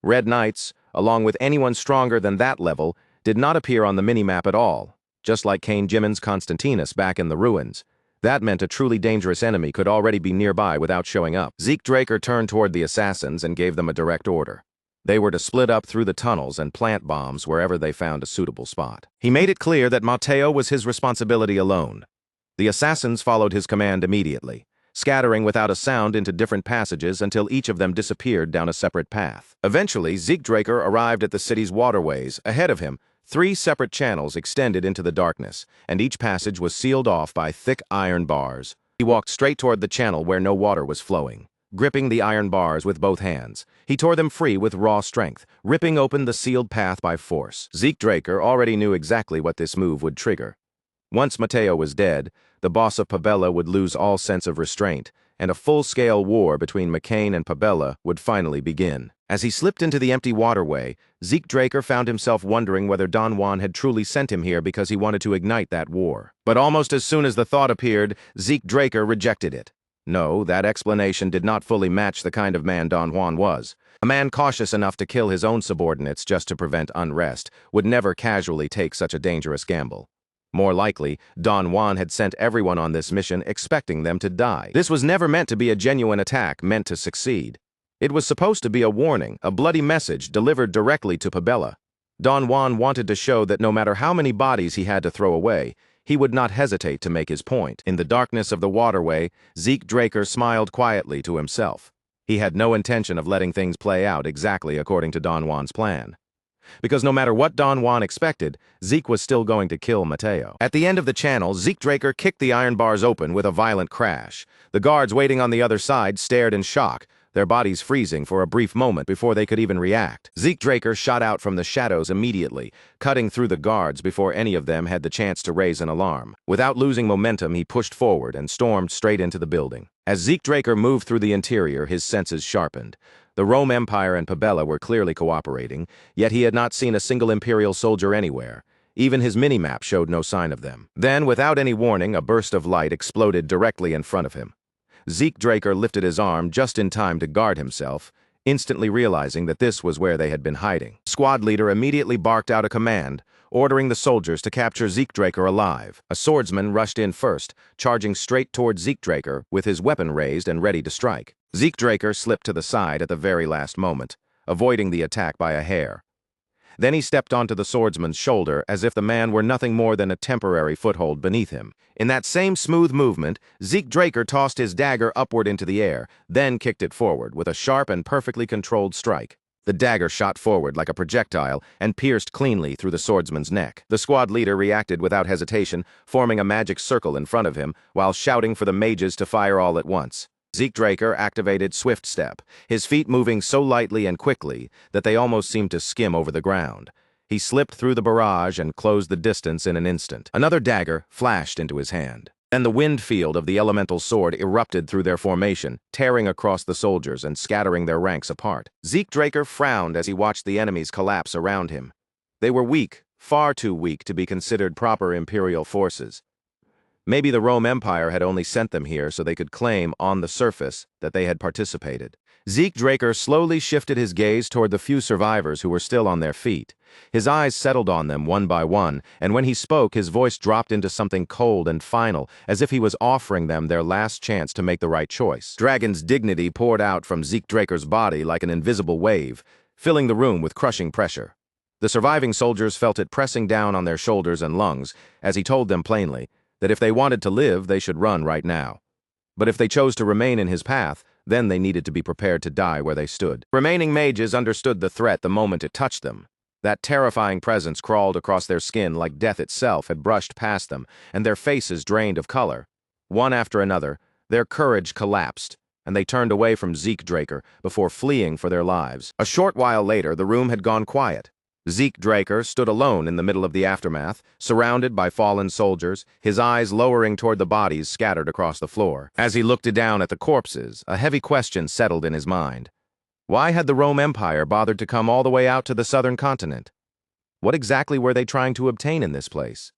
Red Knights, along with anyone stronger than that level, did not appear on the minimap at all, just like Cain Jimmins Constantinus back in the ruins. That meant a truly dangerous enemy could already be nearby without showing up. Zeke Draker turned toward the assassins and gave them a direct order. They were to split up through the tunnels and plant bombs wherever they found a suitable spot. He made it clear that Mateo was his responsibility alone. The assassins followed his command immediately, scattering without a sound into different passages until each of them disappeared down a separate path. Eventually, Zeke Draker arrived at the city's waterways. Ahead of him, 3 separate channels extended into the darkness, and each passage was sealed off by thick iron bars. He walked straight toward the channel where no water was flowing. Gripping the iron bars with both hands, he tore them free with raw strength, ripping open the sealed path by force. Zeke Draker already knew exactly what this move would trigger. Once Mateo was dead, the boss of Pabella would lose all sense of restraint, and a full-scale war between McCain and Pabella would finally begin. As he slipped into the empty waterway, Zeke Draker found himself wondering whether Don Juan had truly sent him here because he wanted to ignite that war. But almost as soon as the thought appeared, Zeke Draker rejected it. No, that explanation did not fully match the kind of man Don Juan was. A man cautious enough to kill his own subordinates just to prevent unrest would never casually take such a dangerous gamble. More likely, Don Juan had sent everyone on this mission expecting them to die. This was never meant to be a genuine attack meant to succeed. It was supposed to be a warning, a bloody message delivered directly to Pabella. Don Juan wanted to show that no matter how many bodies he had to throw away, he would not hesitate to make his point. In the darkness of the waterway, Zeke Draker smiled quietly to himself. He had no intention of letting things play out exactly according to Don Juan's plan. Because no matter what Don Juan expected, Zeke was still going to kill Mateo. At the end of the channel, Zeke Draker kicked the iron bars open with a violent crash. The guards waiting on the other side stared in shock, their bodies freezing for a brief moment before they could even react. Zeke Draker shot out from the shadows immediately, cutting through the guards before any of them had the chance to raise an alarm. Without losing momentum, he pushed forward and stormed straight into the building. As Zeke Draker moved through the interior, his senses sharpened. The Rome Empire and Pabella were clearly cooperating, yet he had not seen a single Imperial soldier anywhere. Even his minimap showed no sign of them. Then, without any warning, a burst of light exploded directly in front of him. Zeke Draker lifted his arm just in time to guard himself, instantly realizing that this was where they had been hiding. Squad leader immediately barked out a command, ordering the soldiers to capture Zeke Draker alive. A swordsman rushed in first, charging straight toward Zeke Draker with his weapon raised and ready to strike. Zeke Draker slipped to the side at the very last moment, avoiding the attack by a hair. Then he stepped onto the swordsman's shoulder as if the man were nothing more than a temporary foothold beneath him. In that same smooth movement, Zeke Draker tossed his dagger upward into the air, then kicked it forward with a sharp and perfectly controlled strike. The dagger shot forward like a projectile and pierced cleanly through the swordsman's neck. The squad leader reacted without hesitation, forming a magic circle in front of him, while shouting for the mages to fire all at once. Zeke Draker activated Swift Step, his feet moving so lightly and quickly that they almost seemed to skim over the ground. He slipped through the barrage and closed the distance in an instant. Another dagger flashed into his hand. Then the wind field of the elemental sword erupted through their formation, tearing across the soldiers and scattering their ranks apart. Zeke Draker frowned as he watched the enemies collapse around him. They were weak, far too weak to be considered proper Imperial forces. Maybe the Rome Empire had only sent them here so they could claim, on the surface, that they had participated. Zeke Draker slowly shifted his gaze toward the few survivors who were still on their feet. His eyes settled on them one by one, and when he spoke, his voice dropped into something cold and final, as if he was offering them their last chance to make the right choice. Dragon's dignity poured out from Zeke Draker's body like an invisible wave, filling the room with crushing pressure. The surviving soldiers felt it pressing down on their shoulders and lungs, as he told them plainly that if they wanted to live, they should run right now. But if they chose to remain in his path, then they needed to be prepared to die where they stood. Remaining mages understood the threat the moment it touched them. That terrifying presence crawled across their skin like death itself had brushed past them, and their faces drained of color. One after another, their courage collapsed, and they turned away from Zeke Draker before fleeing for their lives. A short while later, the room had gone quiet. Zeke Draker stood alone in the middle of the aftermath, surrounded by fallen soldiers, his eyes lowering toward the bodies scattered across the floor. As he looked down at the corpses, a heavy question settled in his mind. Why had the Rome Empire bothered to come all the way out to the southern continent? What exactly were they trying to obtain in this place?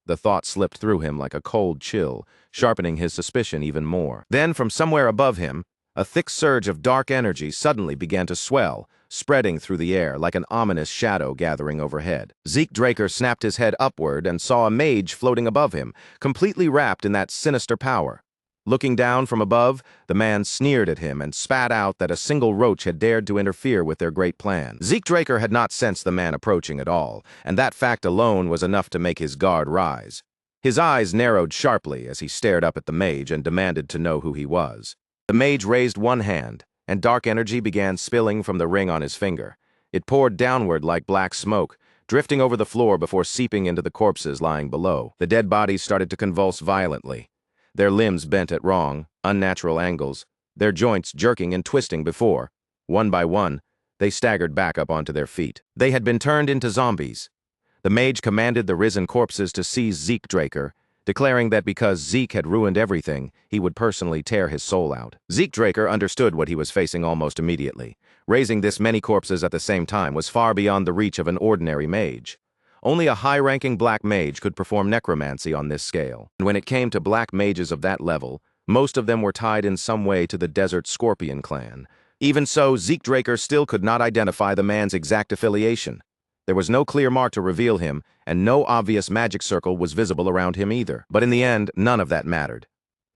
The thought slipped through him like a cold chill, sharpening his suspicion even more. Then, from somewhere above him, a thick surge of dark energy suddenly began to swell, spreading through the air like an ominous shadow gathering overhead. Zeke Draker snapped his head upward and saw a mage floating above him, completely wrapped in that sinister power. Looking down from above, the man sneered at him and spat out that a single roach had dared to interfere with their great plan. Zeke Draker had not sensed the man approaching at all, and that fact alone was enough to make his guard rise. His eyes narrowed sharply as he stared up at the mage and demanded to know who he was. The mage raised one hand, and dark energy began spilling from the ring on his finger. It poured downward like black smoke, drifting over the floor before seeping into the corpses lying below. The dead bodies started to convulse violently, their limbs bent at wrong, unnatural angles, their joints jerking and twisting before. One by one, they staggered back up onto their feet. They had been turned into zombies. The mage commanded the risen corpses to seize Zeke Draker, declaring that because Zeke had ruined everything, he would personally tear his soul out. Zeke Draker understood what he was facing almost immediately. Raising this many corpses at the same time was far beyond the reach of an ordinary mage. Only a high-ranking black mage could perform necromancy on this scale. And when it came to black mages of that level, most of them were tied in some way to the Desert Scorpion clan. Even so, Zeke Draker still could not identify the man's exact affiliation. There was no clear mark to reveal him, and no obvious magic circle was visible around him either. But in the end, none of that mattered.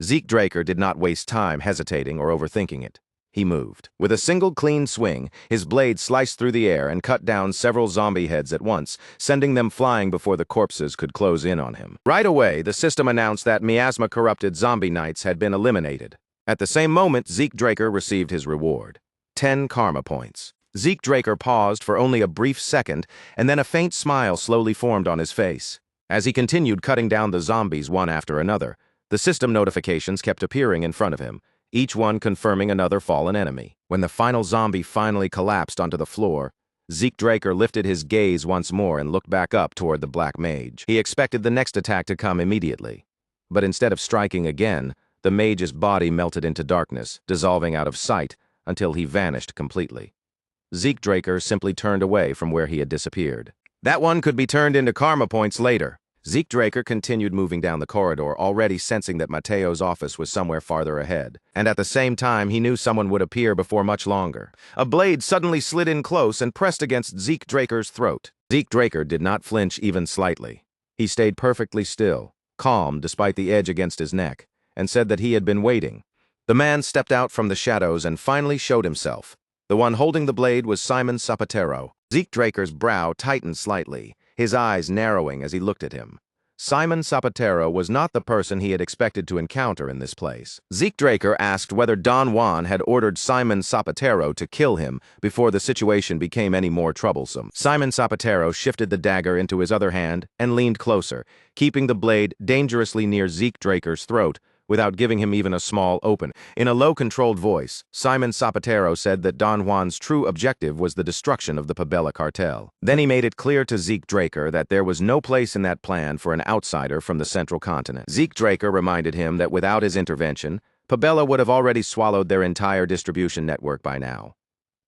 Zeke Draker did not waste time hesitating or overthinking it. He moved. With a single clean swing, his blade sliced through the air and cut down several zombie heads at once, sending them flying before the corpses could close in on him. Right away, the system announced that miasma-corrupted zombie knights had been eliminated. At the same moment, Zeke Draker received his reward. 10 karma points. Zeke Draker paused for only a brief second, and then a faint smile slowly formed on his face. As he continued cutting down the zombies one after another, the system notifications kept appearing in front of him, each one confirming another fallen enemy. When the final zombie finally collapsed onto the floor, Zeke Draker lifted his gaze once more and looked back up toward the Black Mage. He expected the next attack to come immediately. But instead of striking again, the mage's body melted into darkness, dissolving out of sight until he vanished completely. Zeke Draker simply turned away from where he had disappeared. That one could be turned into karma points later. Zeke Draker continued moving down the corridor, already sensing that Mateo's office was somewhere farther ahead. And at the same time, he knew someone would appear before much longer. A blade suddenly slid in close and pressed against Zeke Draker's throat. Zeke Draker did not flinch even slightly. He stayed perfectly still, calm despite the edge against his neck, and said that he had been waiting. The man stepped out from the shadows and finally showed himself. The one holding the blade was Simon Zapatero. Zeke Draker's brow tightened slightly, his eyes narrowing as he looked at him. Simon Zapatero was not the person he had expected to encounter in this place. Zeke Draker asked whether Don Juan had ordered Simon Zapatero to kill him before the situation became any more troublesome. Simon Zapatero shifted the dagger into his other hand and leaned closer, keeping the blade dangerously near Zeke Draker's throat, without giving him even a small open. In a low-controlled voice, Simon Zapatero said that Don Juan's true objective was the destruction of the Pabella cartel. Then he made it clear to Zeke Draker that there was no place in that plan for an outsider from the central continent. Zeke Draker reminded him that without his intervention, Pabella would have already swallowed their entire distribution network by now.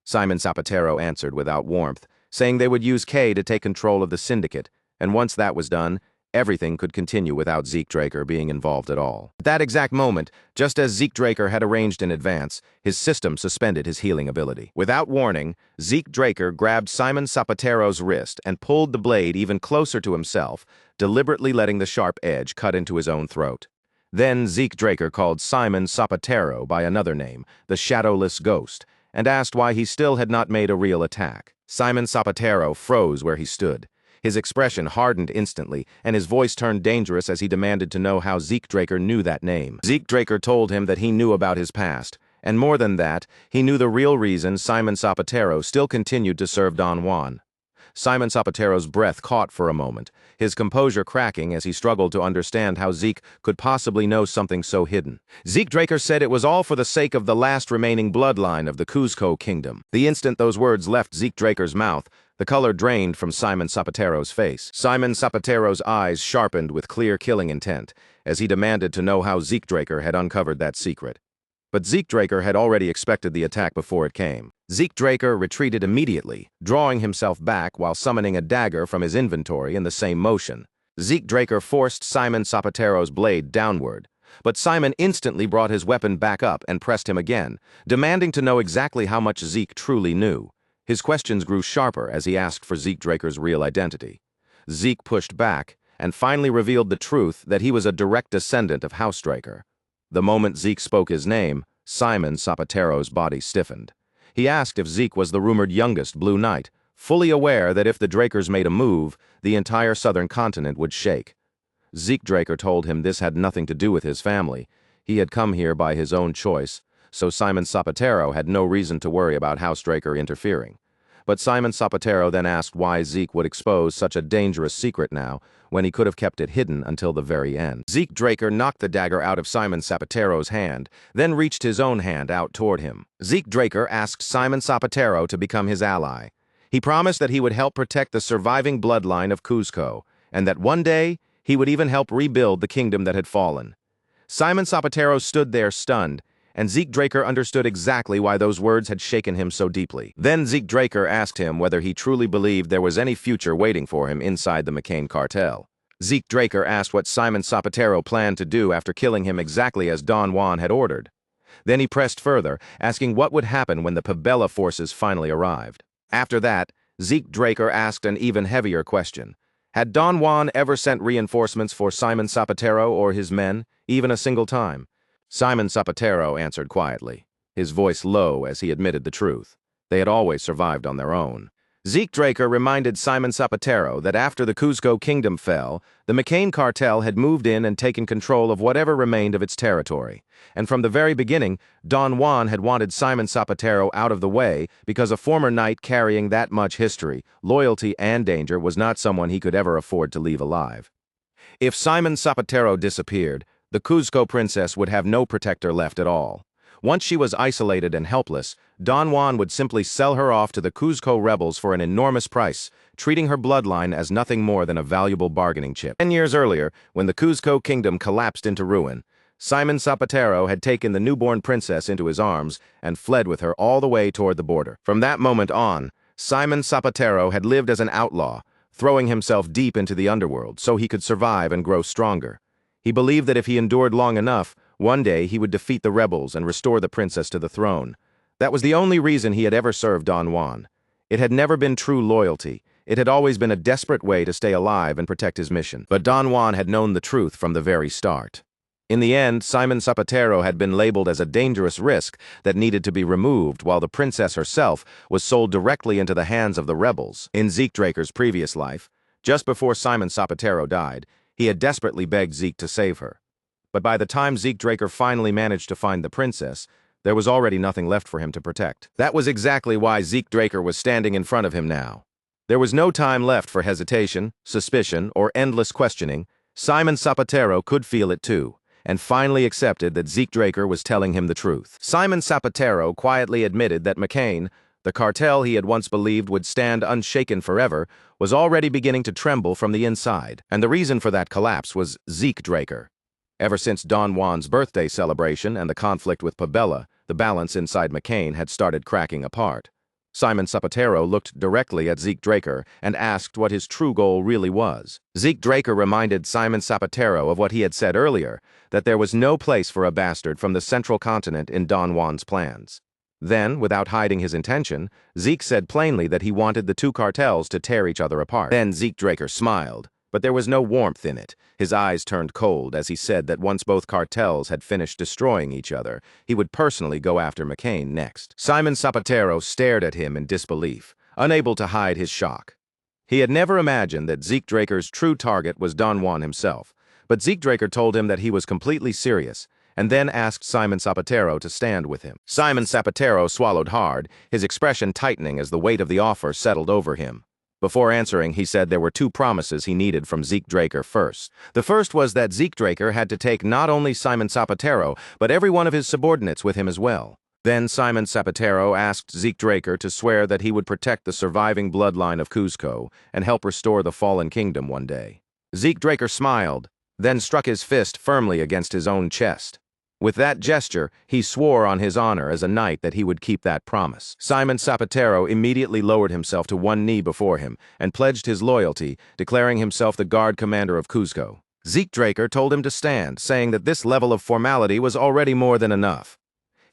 Simon Zapatero answered without warmth, saying they would use K to take control of the syndicate, and once that was done, everything could continue without Zeke Draker being involved at all. At that exact moment, just as Zeke Draker had arranged in advance, his system suspended his healing ability. Without warning, Zeke Draker grabbed Simon Zapatero's wrist and pulled the blade even closer to himself, deliberately letting the sharp edge cut into his own throat. Then Zeke Draker called Simon Zapatero by another name, the Shadowless Ghost, and asked why he still had not made a real attack. Simon Zapatero froze where he stood. His expression hardened instantly, and his voice turned dangerous as he demanded to know how Zeke Draker knew that name. Zeke Draker told him that he knew about his past, and more than that, he knew the real reason Simon Zapatero still continued to serve Don Juan. Simon Zapatero's breath caught for a moment, his composure cracking as he struggled to understand how Zeke could possibly know something so hidden. Zeke Draker said it was all for the sake of the last remaining bloodline of the Cuzco kingdom. The instant those words left Zeke Draker's mouth, the color drained from Simon Zapatero's face. Simon Zapatero's eyes sharpened with clear killing intent, as he demanded to know how Zeke Draker had uncovered that secret. But Zeke Draker had already expected the attack before it came. Zeke Draker retreated immediately, drawing himself back while summoning a dagger from his inventory in the same motion. Zeke Draker forced Simon Zapatero's blade downward, but Simon instantly brought his weapon back up and pressed him again, demanding to know exactly how much Zeke truly knew. His questions grew sharper as he asked for Zeke Draker's real identity. Zeke pushed back and finally revealed the truth that he was a direct descendant of House Draker. The moment Zeke spoke his name, Simon Zapatero's body stiffened. He asked if Zeke was the rumored youngest Blue Knight, fully aware that if the Drakers made a move, the entire southern continent would shake. Zeke Draker told him this had nothing to do with his family. He had come here by his own choice, so Simon Zapatero had no reason to worry about House Draker interfering. But Simon Zapatero then asked why Zeke would expose such a dangerous secret now, when he could have kept it hidden until the very end. Zeke Draker knocked the dagger out of Simon Zapatero's hand, then reached his own hand out toward him. Zeke Draker asked Simon Zapatero to become his ally. He promised that he would help protect the surviving bloodline of Cuzco, and that one day he would even help rebuild the kingdom that had fallen. Simon Zapatero stood there stunned, and Zeke Draker understood exactly why those words had shaken him so deeply. Then Zeke Draker asked him whether he truly believed there was any future waiting for him inside the McCain cartel. Zeke Draker asked what Simon Zapatero planned to do after killing him exactly as Don Juan had ordered. Then he pressed further, asking what would happen when the Pabella forces finally arrived. After that, Zeke Draker asked an even heavier question. Had Don Juan ever sent reinforcements for Simon Zapatero or his men, even a single time? Simon Zapatero answered quietly, his voice low as he admitted the truth. They had always survived on their own. Zeke Draker reminded Simon Zapatero that after the Cuzco kingdom fell, the McCain cartel had moved in and taken control of whatever remained of its territory. And from the very beginning, Don Juan had wanted Simon Zapatero out of the way because a former knight carrying that much history, loyalty, and danger was not someone he could ever afford to leave alive. If Simon Zapatero disappeared, the Cuzco princess would have no protector left at all. Once she was isolated and helpless, Don Juan would simply sell her off to the Cuzco rebels for an enormous price, treating her bloodline as nothing more than a valuable bargaining chip. 10 years earlier, when the Cuzco kingdom collapsed into ruin, Simon Zapatero had taken the newborn princess into his arms and fled with her all the way toward the border. From that moment on, Simon Zapatero had lived as an outlaw, throwing himself deep into the underworld so he could survive and grow stronger. He believed that if he endured long enough, one day he would defeat the rebels and restore the princess to the throne. That was the only reason he had ever served Don Juan. It had never been true loyalty. It had always been a desperate way to stay alive and protect his mission. But Don Juan had known the truth from the very start. In the end, Simon Zapatero had been labeled as a dangerous risk that needed to be removed, while the princess herself was sold directly into the hands of the rebels. In Zeke Draker's previous life, just before Simon Zapatero died, he had desperately begged Zeke to save her. But by the time Zeke Draker finally managed to find the princess, there was already nothing left for him to protect. That was exactly why Zeke Draker was standing in front of him now. There was no time left for hesitation, suspicion, or endless questioning. Simon Zapatero could feel it too, and finally accepted that Zeke Draker was telling him the truth. Simon Zapatero quietly admitted that McCain, the cartel he had once believed would stand unshaken forever, was already beginning to tremble from the inside. And the reason for that collapse was Zeke Draker. Ever since Don Juan's birthday celebration and the conflict with Pabella, the balance inside McCain had started cracking apart. Simon Zapatero looked directly at Zeke Draker and asked what his true goal really was. Zeke Draker reminded Simon Zapatero of what he had said earlier, that there was no place for a bastard from the central continent in Don Juan's plans. Then, without hiding his intention, Zeke said plainly that he wanted the two cartels to tear each other apart. Then Zeke Draker smiled, but there was no warmth in it. His eyes turned cold as he said that once both cartels had finished destroying each other, he would personally go after McCain next. Simon Zapatero stared at him in disbelief, unable to hide his shock. He had never imagined that Zeke Draker's true target was Don Juan himself, but Zeke Draker told him that he was completely serious, and then asked Simon Zapatero to stand with him. Simon Zapatero swallowed hard, his expression tightening as the weight of the offer settled over him. Before answering, he said there were two promises he needed from Zeke Draker first. The first was that Zeke Draker had to take not only Simon Zapatero, but every one of his subordinates with him as well. Then Simon Zapatero asked Zeke Draker to swear that he would protect the surviving bloodline of Cuzco and help restore the fallen kingdom one day. Zeke Draker smiled, then struck his fist firmly against his own chest. With that gesture, he swore on his honor as a knight that he would keep that promise. Simon Zapatero immediately lowered himself to one knee before him and pledged his loyalty, declaring himself the guard commander of Cuzco. Zeke Draker told him to stand, saying that this level of formality was already more than enough.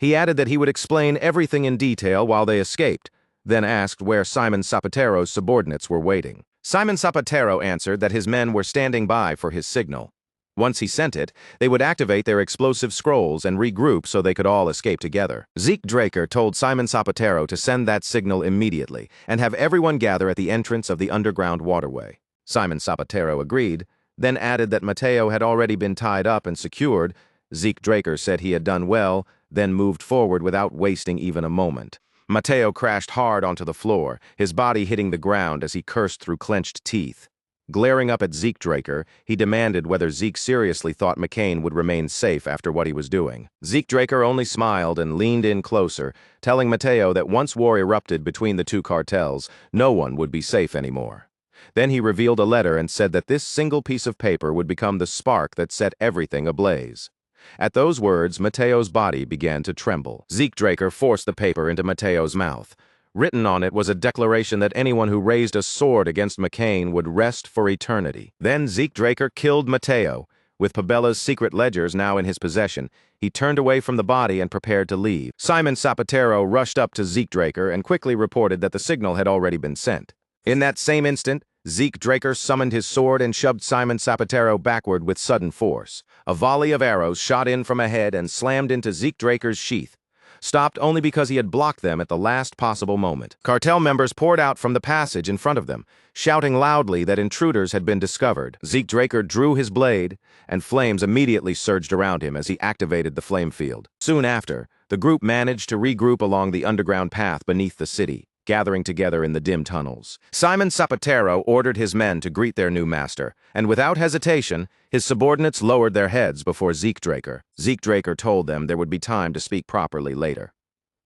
He added that he would explain everything in detail while they escaped, then asked where Simon Zapatero's subordinates were waiting. Simon Zapatero answered that his men were standing by for his signal. Once he sent it, they would activate their explosive scrolls and regroup so they could all escape together. Zeke Draker told Simon Zapatero to send that signal immediately and have everyone gather at the entrance of the underground waterway. Simon Zapatero agreed, then added that Mateo had already been tied up and secured. Zeke Draker said he had done well, then moved forward without wasting even a moment. Mateo crashed hard onto the floor, his body hitting the ground as he cursed through clenched teeth. Glaring up at Zeke Draker, he demanded whether Zeke seriously thought McCain would remain safe after what he was doing. Zeke Draker only smiled and leaned in closer, telling Mateo that once war erupted between the two cartels, no one would be safe anymore. Then he revealed a letter and said that this single piece of paper would become the spark that set everything ablaze. At those words, Mateo's body began to tremble. Zeke Draker forced the paper into Mateo's mouth. Written on it was a declaration that anyone who raised a sword against McCain would rest for eternity. Then Zeke Draker killed Mateo. With Pabella's secret ledgers now in his possession, he turned away from the body and prepared to leave. Simon Zapatero rushed up to Zeke Draker and quickly reported that the signal had already been sent. In that same instant, Zeke Draker summoned his sword and shoved Simon Zapatero backward with sudden force. A volley of arrows shot in from ahead and slammed into Zeke Draker's sheath, stopped only because he had blocked them at the last possible moment. Cartel members poured out from the passage in front of them, shouting loudly that intruders had been discovered. Zeke Draker drew his blade, and flames immediately surged around him as he activated the flame field. Soon after, the group managed to regroup along the underground path beneath the city, gathering together in the dim tunnels. Simon Zapatero ordered his men to greet their new master, and without hesitation, his subordinates lowered their heads before Zeke Draker. Zeke Draker told them there would be time to speak properly later.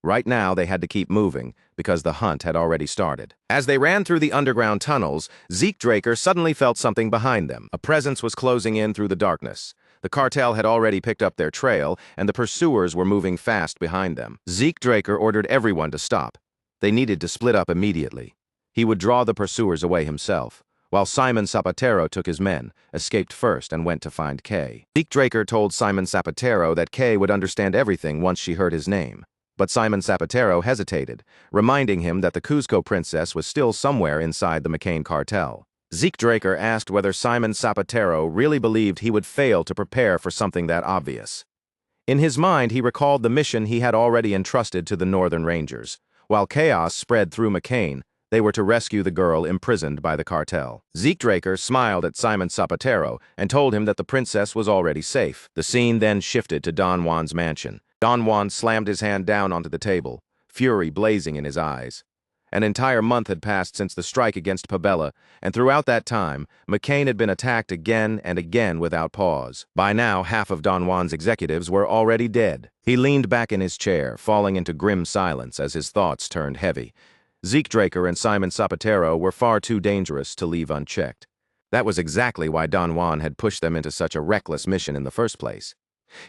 Right now, they had to keep moving, because the hunt had already started. As they ran through the underground tunnels, Zeke Draker suddenly felt something behind them. A presence was closing in through the darkness. The cartel had already picked up their trail, and the pursuers were moving fast behind them. Zeke Draker ordered everyone to stop. They needed to split up immediately. He would draw the pursuers away himself, while Simon Zapatero took his men, escaped first, and went to find Kay. Zeke Draker told Simon Zapatero that Kay would understand everything once she heard his name. But Simon Zapatero hesitated, reminding him that the Cuzco princess was still somewhere inside the McCain cartel. Zeke Draker asked whether Simon Zapatero really believed he would fail to prepare for something that obvious. In his mind, he recalled the mission he had already entrusted to the Northern Rangers. While chaos spread through McCain, they were to rescue the girl imprisoned by the cartel. Zeke Draker smiled at Simon Zapatero and told him that the princess was already safe. The scene then shifted to Don Juan's mansion. Don Juan slammed his hand down onto the table, fury blazing in his eyes. An entire month had passed since the strike against Pabella, and throughout that time, McCain had been attacked again and again without pause. By now, half of Don Juan's executives were already dead. He leaned back in his chair, falling into grim silence as his thoughts turned heavy. Zeke Draker and Simon Zapatero were far too dangerous to leave unchecked. That was exactly why Don Juan had pushed them into such a reckless mission in the first place.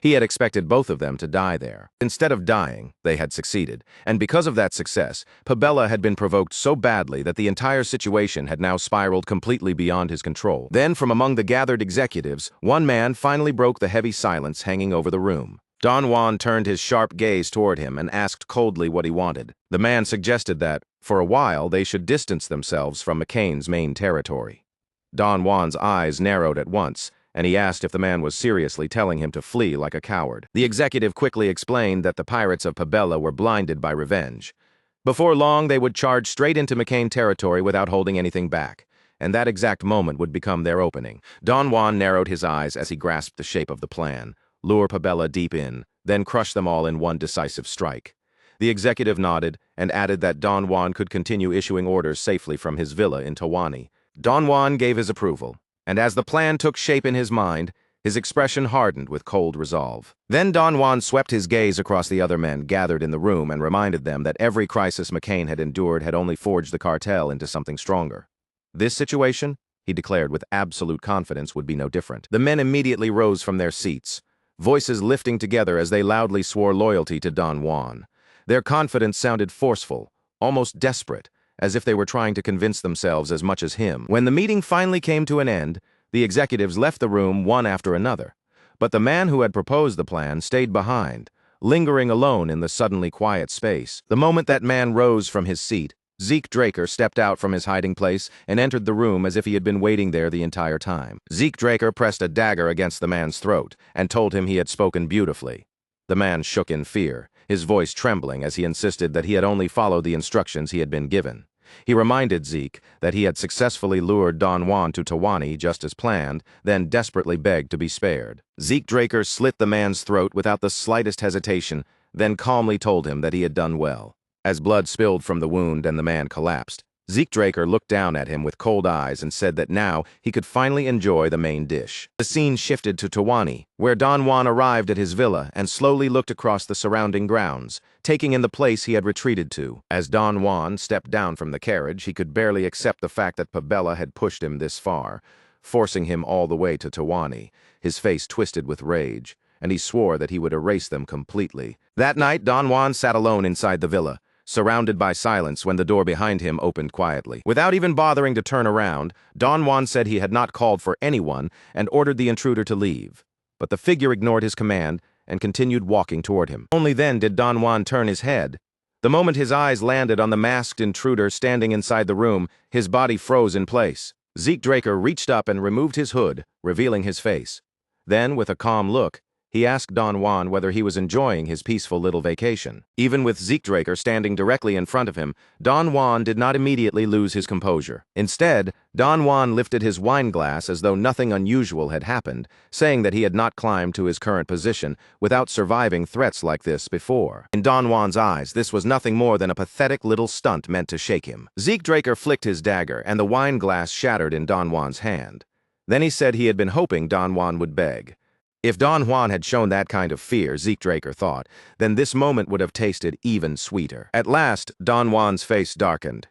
He had expected both of them to die there. Instead of dying, they had succeeded, and because of that success, Pabella had been provoked so badly that the entire situation had now spiraled completely beyond his control. Then, from among the gathered executives, one man finally broke the heavy silence hanging over the room. Don Juan turned his sharp gaze toward him and asked coldly what he wanted. The man suggested that, for a while, they should distance themselves from McCain's main territory. Don Juan's eyes narrowed at once, and he asked if the man was seriously telling him to flee like a coward. The executive quickly explained that the pirates of Pabella were blinded by revenge. Before long, they would charge straight into McCain territory without holding anything back, and that exact moment would become their opening. Don Juan narrowed his eyes as he grasped the shape of the plan: lure Pabella deep in, then crush them all in one decisive strike. The executive nodded and added that Don Juan could continue issuing orders safely from his villa in Tawani. Don Juan gave his approval, and as the plan took shape in his mind, his expression hardened with cold resolve. Then Don Juan swept his gaze across the other men gathered in the room and reminded them that every crisis McCain had endured had only forged the cartel into something stronger. This situation, he declared with absolute confidence, would be no different. The men immediately rose from their seats, voices lifting together as they loudly swore loyalty to Don Juan. Their confidence sounded forceful, almost desperate, as if they were trying to convince themselves as much as him. When the meeting finally came to an end, the executives left the room one after another. But the man who had proposed the plan stayed behind, lingering alone in the suddenly quiet space. The moment that man rose from his seat, Zeke Draker stepped out from his hiding place and entered the room as if he had been waiting there the entire time. Zeke Draker pressed a dagger against the man's throat and told him he had spoken beautifully. The man shook in fear, his voice trembling as he insisted that he had only followed the instructions he had been given. He reminded Zeke that he had successfully lured Don Juan to Tawani just as planned, then desperately begged to be spared. Zeke Draker slit the man's throat without the slightest hesitation, then calmly told him that he had done well. As blood spilled from the wound and the man collapsed, Zeke Draker looked down at him with cold eyes and said that now he could finally enjoy the main dish. The scene shifted to Tawani, where Don Juan arrived at his villa and slowly looked across the surrounding grounds, taking in the place he had retreated to. As Don Juan stepped down from the carriage, he could barely accept the fact that Pabella had pushed him this far, forcing him all the way to Tawani. His face twisted with rage, and he swore that he would erase them completely. That night, Don Juan sat alone inside the villa, surrounded by silence when the door behind him opened quietly. Without even bothering to turn around, Don Juan said he had not called for anyone and ordered the intruder to leave. But the figure ignored his command and continued walking toward him. Only then did Don Juan turn his head. The moment his eyes landed on the masked intruder standing inside the room, his body froze in place. Zeke Draker reached up and removed his hood, revealing his face. Then, with a calm look, he asked Don Juan whether he was enjoying his peaceful little vacation. Even with Zeke Draker standing directly in front of him, Don Juan did not immediately lose his composure. Instead, Don Juan lifted his wine glass as though nothing unusual had happened, saying that he had not climbed to his current position without surviving threats like this before. In Don Juan's eyes, this was nothing more than a pathetic little stunt meant to shake him. Zeke Draker flicked his dagger, and the wine glass shattered in Don Juan's hand. Then he said he had been hoping Don Juan would beg. If Don Juan had shown that kind of fear, Zeke Draker thought, then this moment would have tasted even sweeter. At last, Don Juan's face darkened.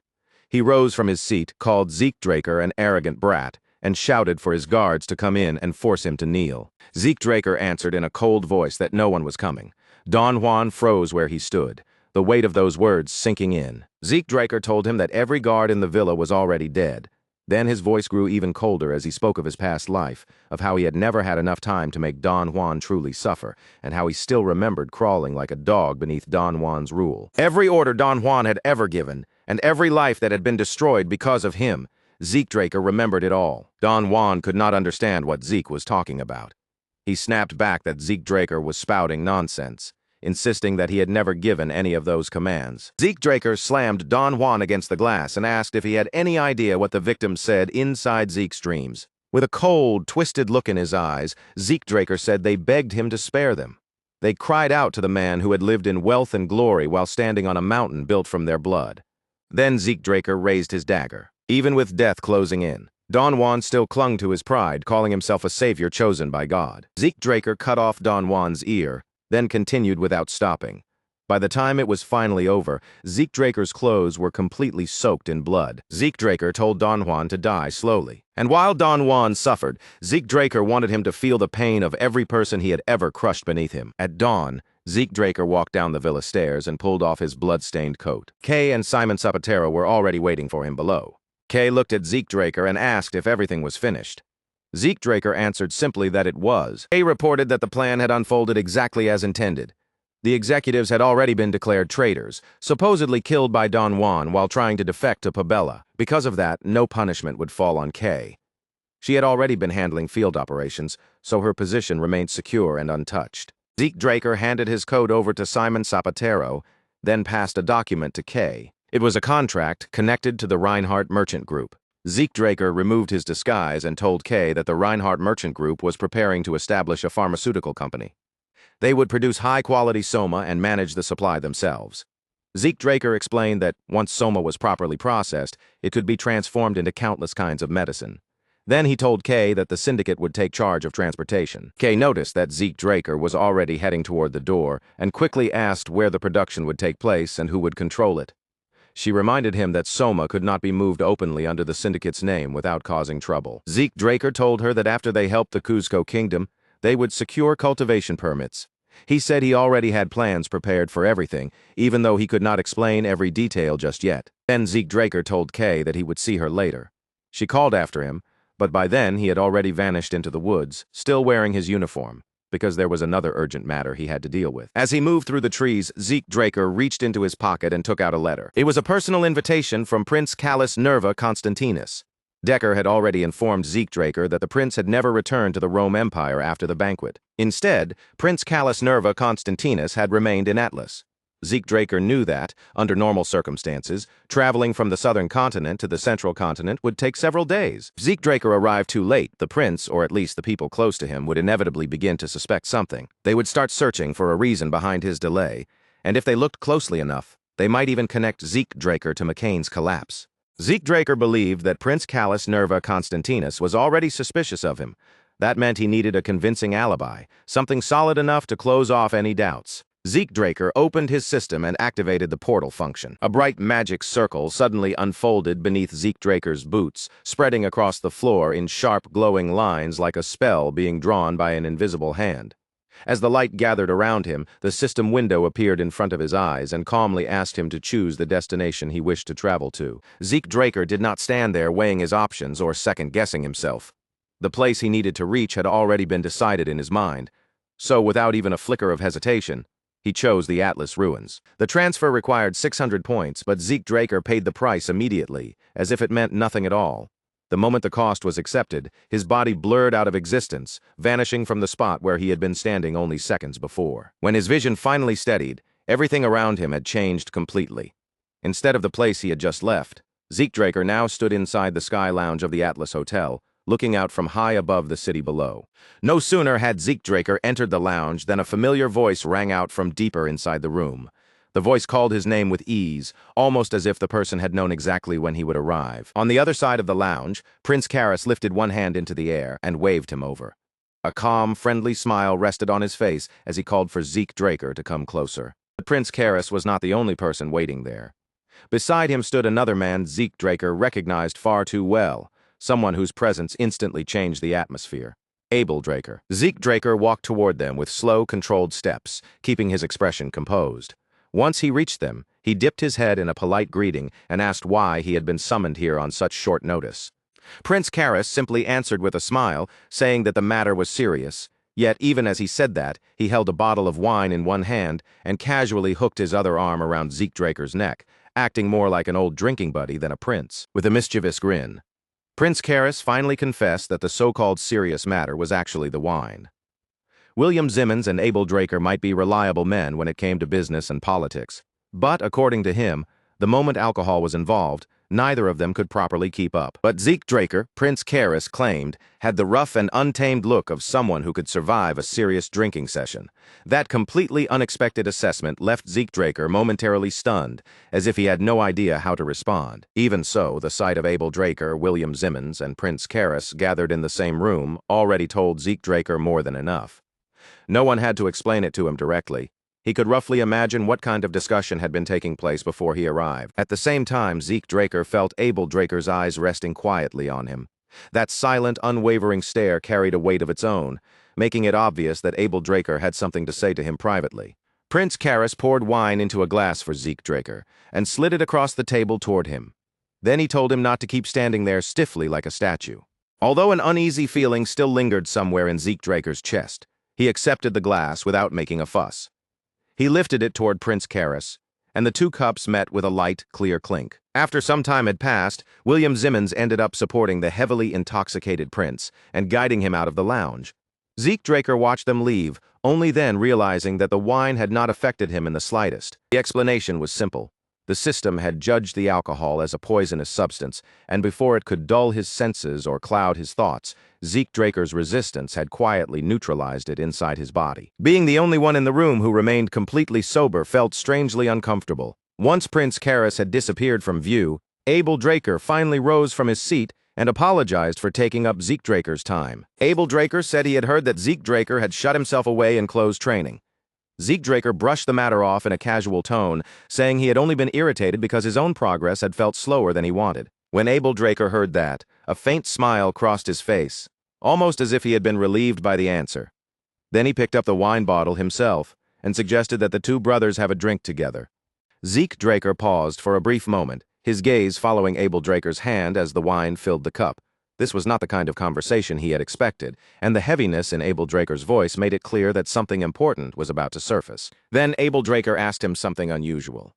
He rose from his seat, called Zeke Draker an arrogant brat, and shouted for his guards to come in and force him to kneel. Zeke Draker answered in a cold voice that no one was coming. Don Juan froze where he stood, the weight of those words sinking in. Zeke Draker told him that every guard in the villa was already dead. Then his voice grew even colder as he spoke of his past life, of how he had never had enough time to make Don Juan truly suffer, and how he still remembered crawling like a dog beneath Don Juan's rule. Every order Don Juan had ever given, and every life that had been destroyed because of him, Zeke Draker remembered it all. Don Juan could not understand what Zeke was talking about. He snapped back that Zeke Draker was spouting nonsense, insisting that he had never given any of those commands. Zeke Draker slammed Don Juan against the glass and asked if he had any idea what the victim said inside Zeke's dreams. With a cold, twisted look in his eyes, Zeke Draker said they begged him to spare them. They cried out to the man who had lived in wealth and glory while standing on a mountain built from their blood. Then Zeke Draker raised his dagger. Even with death closing in, Don Juan still clung to his pride, calling himself a savior chosen by God. Zeke Draker cut off Don Juan's ear, then continued without stopping. By the time it was finally over, Zeke Draker's clothes were completely soaked in blood. Zeke Draker told Don Juan to die slowly. And while Don Juan suffered, Zeke Draker wanted him to feel the pain of every person he had ever crushed beneath him. At dawn, Zeke Draker walked down the villa stairs and pulled off his blood-stained coat. Kay and Simon Zapatero were already waiting for him below. Kay looked at Zeke Draker and asked if everything was finished. Zeke Draker answered simply that it was. Kay reported that the plan had unfolded exactly as intended. The executives had already been declared traitors, supposedly killed by Don Juan while trying to defect to Pabella. Because of that, no punishment would fall on Kay. She had already been handling field operations, so her position remained secure and untouched. Zeke Draker handed his coat over to Simon Zapatero, then passed a document to Kay. It was a contract connected to the Reinhardt Merchant Group. Zeke Draker removed his disguise and told Kay that the Reinhardt Merchant Group was preparing to establish a pharmaceutical company. They would produce high-quality soma and manage the supply themselves. Zeke Draker explained that once soma was properly processed, it could be transformed into countless kinds of medicine. Then he told Kay that the syndicate would take charge of transportation. Kay noticed that Zeke Draker was already heading toward the door and quickly asked where the production would take place and who would control it. She reminded him that soma could not be moved openly under the syndicate's name without causing trouble. Zeke Draker told her that after they helped the Cuzco Kingdom, they would secure cultivation permits. He said he already had plans prepared for everything, even though he could not explain every detail just yet. Then Zeke Draker told Kay that he would see her later. She called after him, but by then he had already vanished into the woods, still wearing his uniform, because there was another urgent matter he had to deal with. As he moved through the trees, Zeke Draker reached into his pocket and took out a letter. It was a personal invitation from Prince Callus Nerva Constantinus. Decker had already informed Zeke Draker that the prince had never returned to the Rome Empire after the banquet. Instead, Prince Callus Nerva Constantinus had remained in Atlas. Zeke Draker knew that, under normal circumstances, traveling from the southern continent to the central continent would take several days. If Zeke Draker arrived too late, the prince, or at least the people close to him, would inevitably begin to suspect something. They would start searching for a reason behind his delay, and if they looked closely enough, they might even connect Zeke Draker to McCain's collapse. Zeke Draker believed that Prince Callus Nerva Constantinus was already suspicious of him. That meant he needed a convincing alibi, something solid enough to close off any doubts. Zeke Draker opened his system and activated the portal function. A bright magic circle suddenly unfolded beneath Zeke Draker's boots, spreading across the floor in sharp, glowing lines like a spell being drawn by an invisible hand. As the light gathered around him, the system window appeared in front of his eyes and calmly asked him to choose the destination he wished to travel to. Zeke Draker did not stand there weighing his options or second-guessing himself. The place he needed to reach had already been decided in his mind. So, without even a flicker of hesitation, He chose the Atlas Ruins. The transfer required 600 points, but Zeke Draker paid the price immediately, as if it meant nothing at all. The moment the cost was accepted, his body blurred out of existence, vanishing from the spot where he had been standing only seconds before. When his vision finally steadied, everything around him had changed completely. Instead of the place he had just left, Zeke Draker now stood inside the Sky Lounge of the Atlas Hotel, looking out from high above the city below. No sooner had Zeke Draker entered the lounge than a familiar voice rang out from deeper inside the room. The voice called his name with ease, almost as if the person had known exactly when he would arrive. On the other side of the lounge, Prince Karras lifted one hand into the air and waved him over. A calm, friendly smile rested on his face as he called for Zeke Draker to come closer. But Prince Karras was not the only person waiting there. Beside him stood another man Zeke Draker recognized far too well, someone whose presence instantly changed the atmosphere. Abel Draker. Zeke Draker walked toward them with slow, controlled steps, keeping his expression composed. Once he reached them, he dipped his head in a polite greeting and asked why he had been summoned here on such short notice. Prince Karras simply answered with a smile, saying that the matter was serious. Yet even as he said that, he held a bottle of wine in one hand and casually hooked his other arm around Zeke Draker's neck, acting more like an old drinking buddy than a prince. With a mischievous grin, Prince Karras finally confessed that the so-called serious matter was actually the wine. William Zimmons and Abel Draker might be reliable men when it came to business and politics, but according to him, the moment alcohol was involved, neither of them could properly keep up. But Zeke Draker, Prince Karras claimed, had the rough and untamed look of someone who could survive a serious drinking session. That completely unexpected assessment left Zeke Draker momentarily stunned, as if he had no idea how to respond. Even so, the sight of Abel Draker, William Zimmons, and Prince Karras gathered in the same room already told Zeke Draker more than enough. No one had to explain it to him directly. He could roughly imagine what kind of discussion had been taking place before he arrived. At the same time, Zeke Draker felt Abel Draker's eyes resting quietly on him. That silent, unwavering stare carried a weight of its own, making it obvious that Abel Draker had something to say to him privately. Prince Karras poured wine into a glass for Zeke Draker and slid it across the table toward him. Then he told him not to keep standing there stiffly like a statue. Although an uneasy feeling still lingered somewhere in Zeke Draker's chest, he accepted the glass without making a fuss. He lifted it toward Prince Karras, and the two cups met with a light, clear clink. After some time had passed, William Zimmons ended up supporting the heavily intoxicated prince and guiding him out of the lounge. Zeke Draker watched them leave, only then realizing that the wine had not affected him in the slightest. The explanation was simple. The system had judged the alcohol as a poisonous substance, and before it could dull his senses or cloud his thoughts, Zeke Draker's resistance had quietly neutralized it inside his body. Being the only one in the room who remained completely sober felt strangely uncomfortable. Once Prince Karras had disappeared from view, Abel Draker finally rose from his seat and apologized for taking up Zeke Draker's time. Abel Draker said he had heard that Zeke Draker had shut himself away in closed training. Zeke Draker brushed the matter off in a casual tone, saying he had only been irritated because his own progress had felt slower than he wanted. When Abel Draker heard that, a faint smile crossed his face, almost as if he had been relieved by the answer. Then he picked up the wine bottle himself and suggested that the two brothers have a drink together. Zeke Draker paused for a brief moment, his gaze following Abel Draker's hand as the wine filled the cup. This was not the kind of conversation he had expected, and the heaviness in Abel Draker's voice made it clear that something important was about to surface. Then Abel Draker asked him something unusual.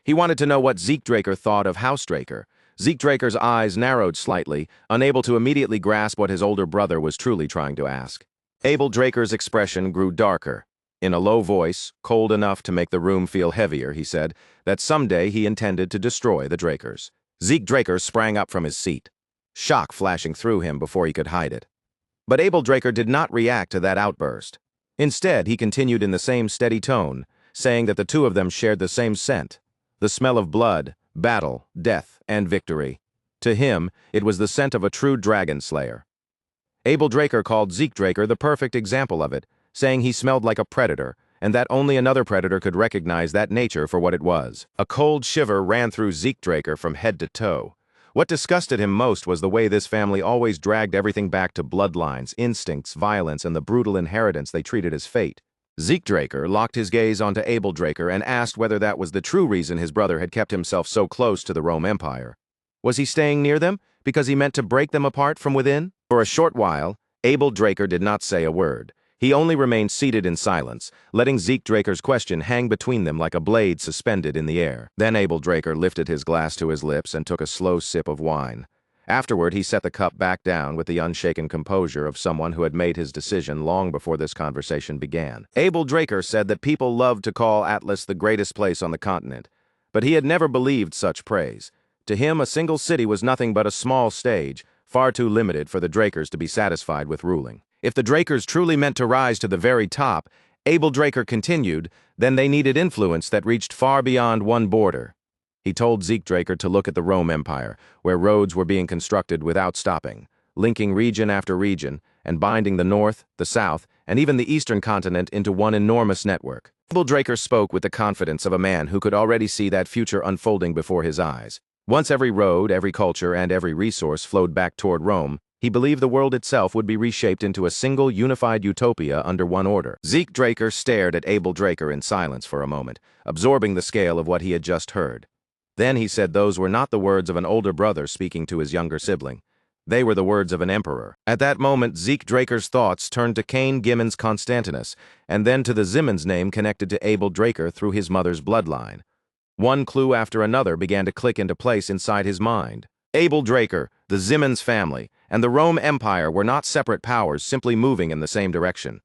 He wanted to know what Zeke Draker thought of House Draker. Zeke Draker's eyes narrowed slightly, unable to immediately grasp what his older brother was truly trying to ask. Abel Draker's expression grew darker. In a low voice, cold enough to make the room feel heavier, he said that someday he intended to destroy the Drakers. Zeke Draker sprang up from his seat, shock flashing through him before he could hide it. But Abel Draker did not react to that outburst. Instead, he continued in the same steady tone, saying that the two of them shared the same scent, the smell of blood, battle, death, and victory. To him, it was the scent of a true Dragonslayer. Abel Draker called Zeke Draker the perfect example of it, saying he smelled like a predator, and that only another predator could recognize that nature for what it was. A cold shiver ran through Zeke Draker from head to toe. What disgusted him most was the way this family always dragged everything back to bloodlines, instincts, violence, and the brutal inheritance they treated as fate. Zeke Draker locked his gaze onto Abel Draker and asked whether that was the true reason his brother had kept himself so close to the Rome Empire. Was he staying near them because he meant to break them apart from within? For a short while, Abel Draker did not say a word. He only remained seated in silence, letting Zeke Draker's question hang between them like a blade suspended in the air. Then Abel Draker lifted his glass to his lips and took a slow sip of wine. Afterward, he set the cup back down with the unshaken composure of someone who had made his decision long before this conversation began. Abel Draker said that people loved to call Atlas the greatest place on the continent, but he had never believed such praise. To him, a single city was nothing but a small stage, far too limited for the Drakers to be satisfied with ruling. If the Drakers truly meant to rise to the very top, Abel Draker continued, then they needed influence that reached far beyond one border. He told Zeke Draker to look at the Rome Empire, where roads were being constructed without stopping, linking region after region, and binding the north, the south, and even the eastern continent into one enormous network. Abel Draker spoke with the confidence of a man who could already see that future unfolding before his eyes. Once every road, every culture, and every resource flowed back toward Rome, he believed the world itself would be reshaped into a single, unified utopia under one order. Zeke Draker stared at Abel Draker in silence for a moment, absorbing the scale of what he had just heard. Then he said those were not the words of an older brother speaking to his younger sibling. They were the words of an emperor. At that moment, Zeke Draker's thoughts turned to Cain Gimmons Constantinus, and then to the Zimmons name connected to Abel Draker through his mother's bloodline. One clue after another began to click into place inside his mind. Abel Draker, the Zimmons family, and the Rome Empire were not separate powers simply moving in the same direction.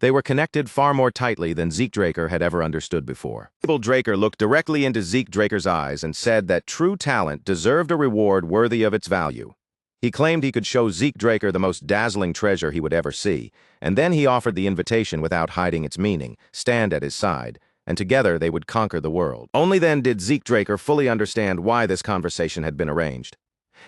They were connected far more tightly than Zeke Draker had ever understood before. Abel Draker looked directly into Zeke Draker's eyes and said that true talent deserved a reward worthy of its value. He claimed he could show Zeke Draker the most dazzling treasure he would ever see, and then he offered the invitation without hiding its meaning, stand at his side, and together they would conquer the world. Only then did Zeke Draker fully understand why this conversation had been arranged.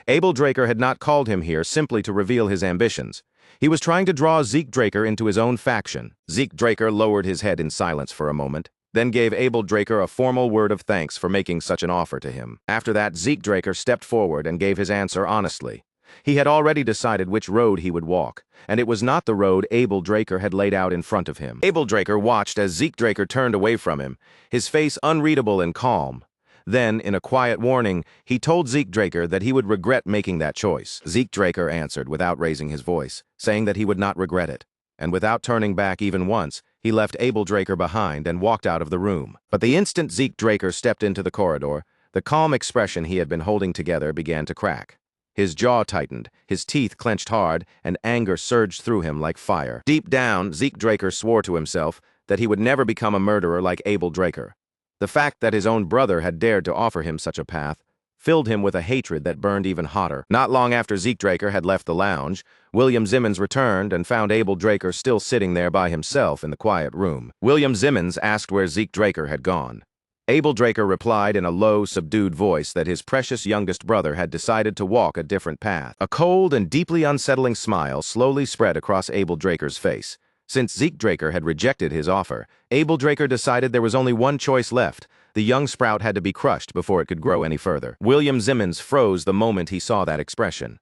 Abel Draker had not called him here simply to reveal his ambitions. He was trying to draw Zeke Draker into his own faction. Zeke Draker lowered his head in silence for a moment, then gave Abel Draker a formal word of thanks for making such an offer to him. After that, Zeke Draker stepped forward and gave his answer honestly. He had already decided which road he would walk, and it was not the road Abel Draker had laid out in front of him. Abel Draker watched as Zeke Draker turned away from him, his face unreadable and calm. Then, in a quiet warning, he told Zeke Draker that he would regret making that choice. Zeke Draker answered without raising his voice, saying that he would not regret it. And without turning back even once, he left Abel Draker behind and walked out of the room. But the instant Zeke Draker stepped into the corridor, the calm expression he had been holding together began to crack. His jaw tightened, his teeth clenched hard, and anger surged through him like fire. Deep down, Zeke Draker swore to himself that he would never become a murderer like Abel Draker. The fact that his own brother had dared to offer him such a path filled him with a hatred that burned even hotter. Not long after Zeke Draker had left the lounge, William Zimmons returned and found Abel Draker still sitting there by himself in the quiet room. William Zimmons asked where Zeke Draker had gone. Abel Draker replied in a low, subdued voice that his precious youngest brother had decided to walk a different path. A cold and deeply unsettling smile slowly spread across Abel Draker's face. Since Zeke Draker had rejected his offer, Abel Draker decided there was only one choice left. The young sprout had to be crushed before it could grow any further. William Zimmons froze the moment he saw that expression.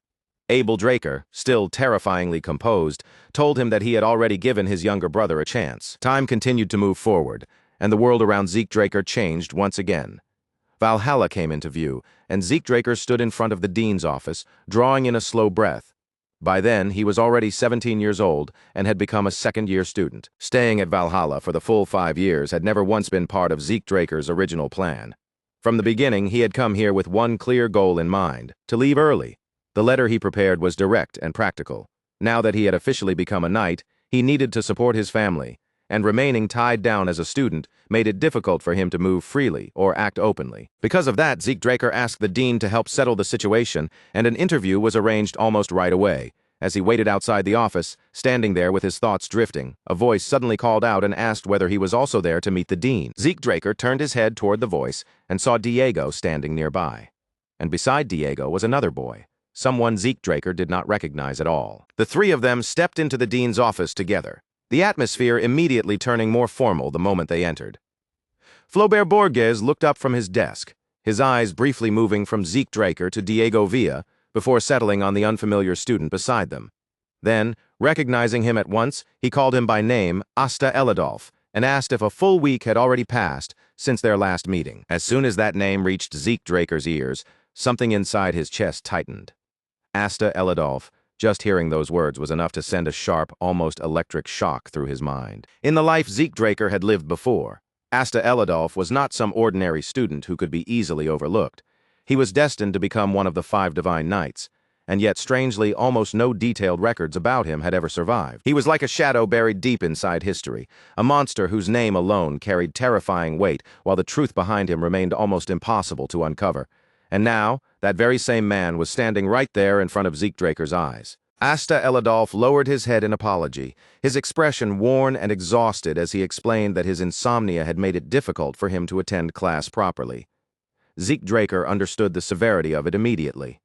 Abel Draker, still terrifyingly composed, told him that he had already given his younger brother a chance. Time continued to move forward, and the world around Zeke Draker changed once again. Valhalla came into view, and Zeke Draker stood in front of the dean's office, drawing in a slow breath. By then, he was already 17 years old and had become a second-year student. Staying at Valhalla for the full 5 years had never once been part of Zeke Draker's original plan. From the beginning, he had come here with one clear goal in mind: to leave early. The letter he prepared was direct and practical. Now that he had officially become a knight, he needed to support his family, and remaining tied down as a student made it difficult for him to move freely or act openly. Because of that, Zeke Draker asked the dean to help settle the situation, and an interview was arranged almost right away. As he waited outside the office, standing there with his thoughts drifting, a voice suddenly called out and asked whether he was also there to meet the dean. Zeke Draker turned his head toward the voice and saw Diego standing nearby. And beside Diego was another boy, someone Zeke Draker did not recognize at all. The three of them stepped into the dean's office together, the atmosphere immediately turning more formal the moment they entered. Flaubert Borges looked up from his desk, his eyes briefly moving from Zeke Draker to Diego Villa before settling on the unfamiliar student beside them. Then, recognizing him at once, he called him by name, Asta Elidolf, and asked if a full week had already passed since their last meeting. As soon as that name reached Zeke Draker's ears, something inside his chest tightened. Asta Elidolf, Just hearing those words was enough to send a sharp, almost electric shock through his mind. In the life Zeke Draker had lived before, Asta Eladolf was not some ordinary student who could be easily overlooked. He was destined to become one of the 5 divine knights, and yet strangely almost no detailed records about him had ever survived. He was like a shadow buried deep inside history, a monster whose name alone carried terrifying weight while the truth behind him remained almost impossible to uncover. And now, that very same man was standing right there in front of Zeke Draker's eyes. Asta Eladolf lowered his head in apology, his expression worn and exhausted as he explained that his insomnia had made it difficult for him to attend class properly. Zeke Draker understood the severity of it immediately.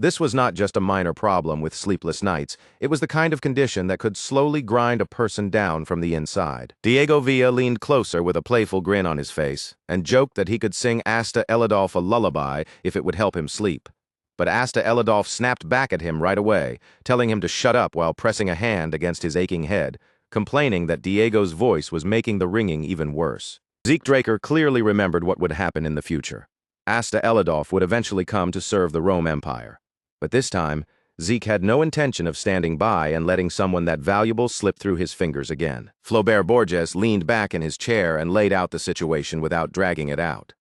This was not just a minor problem with sleepless nights, it was the kind of condition that could slowly grind a person down from the inside. Diego Villa leaned closer with a playful grin on his face and joked that he could sing Asta Eladolf a lullaby if it would help him sleep. But Asta Eladolf snapped back at him right away, telling him to shut up while pressing a hand against his aching head, complaining that Diego's voice was making the ringing even worse. Zeke Draker clearly remembered what would happen in the future. Asta Eladolf would eventually come to serve the Rome Empire. But this time, Zeke had no intention of standing by and letting someone that valuable slip through his fingers again. Flaubert Borges leaned back in his chair and laid out the situation without dragging it out.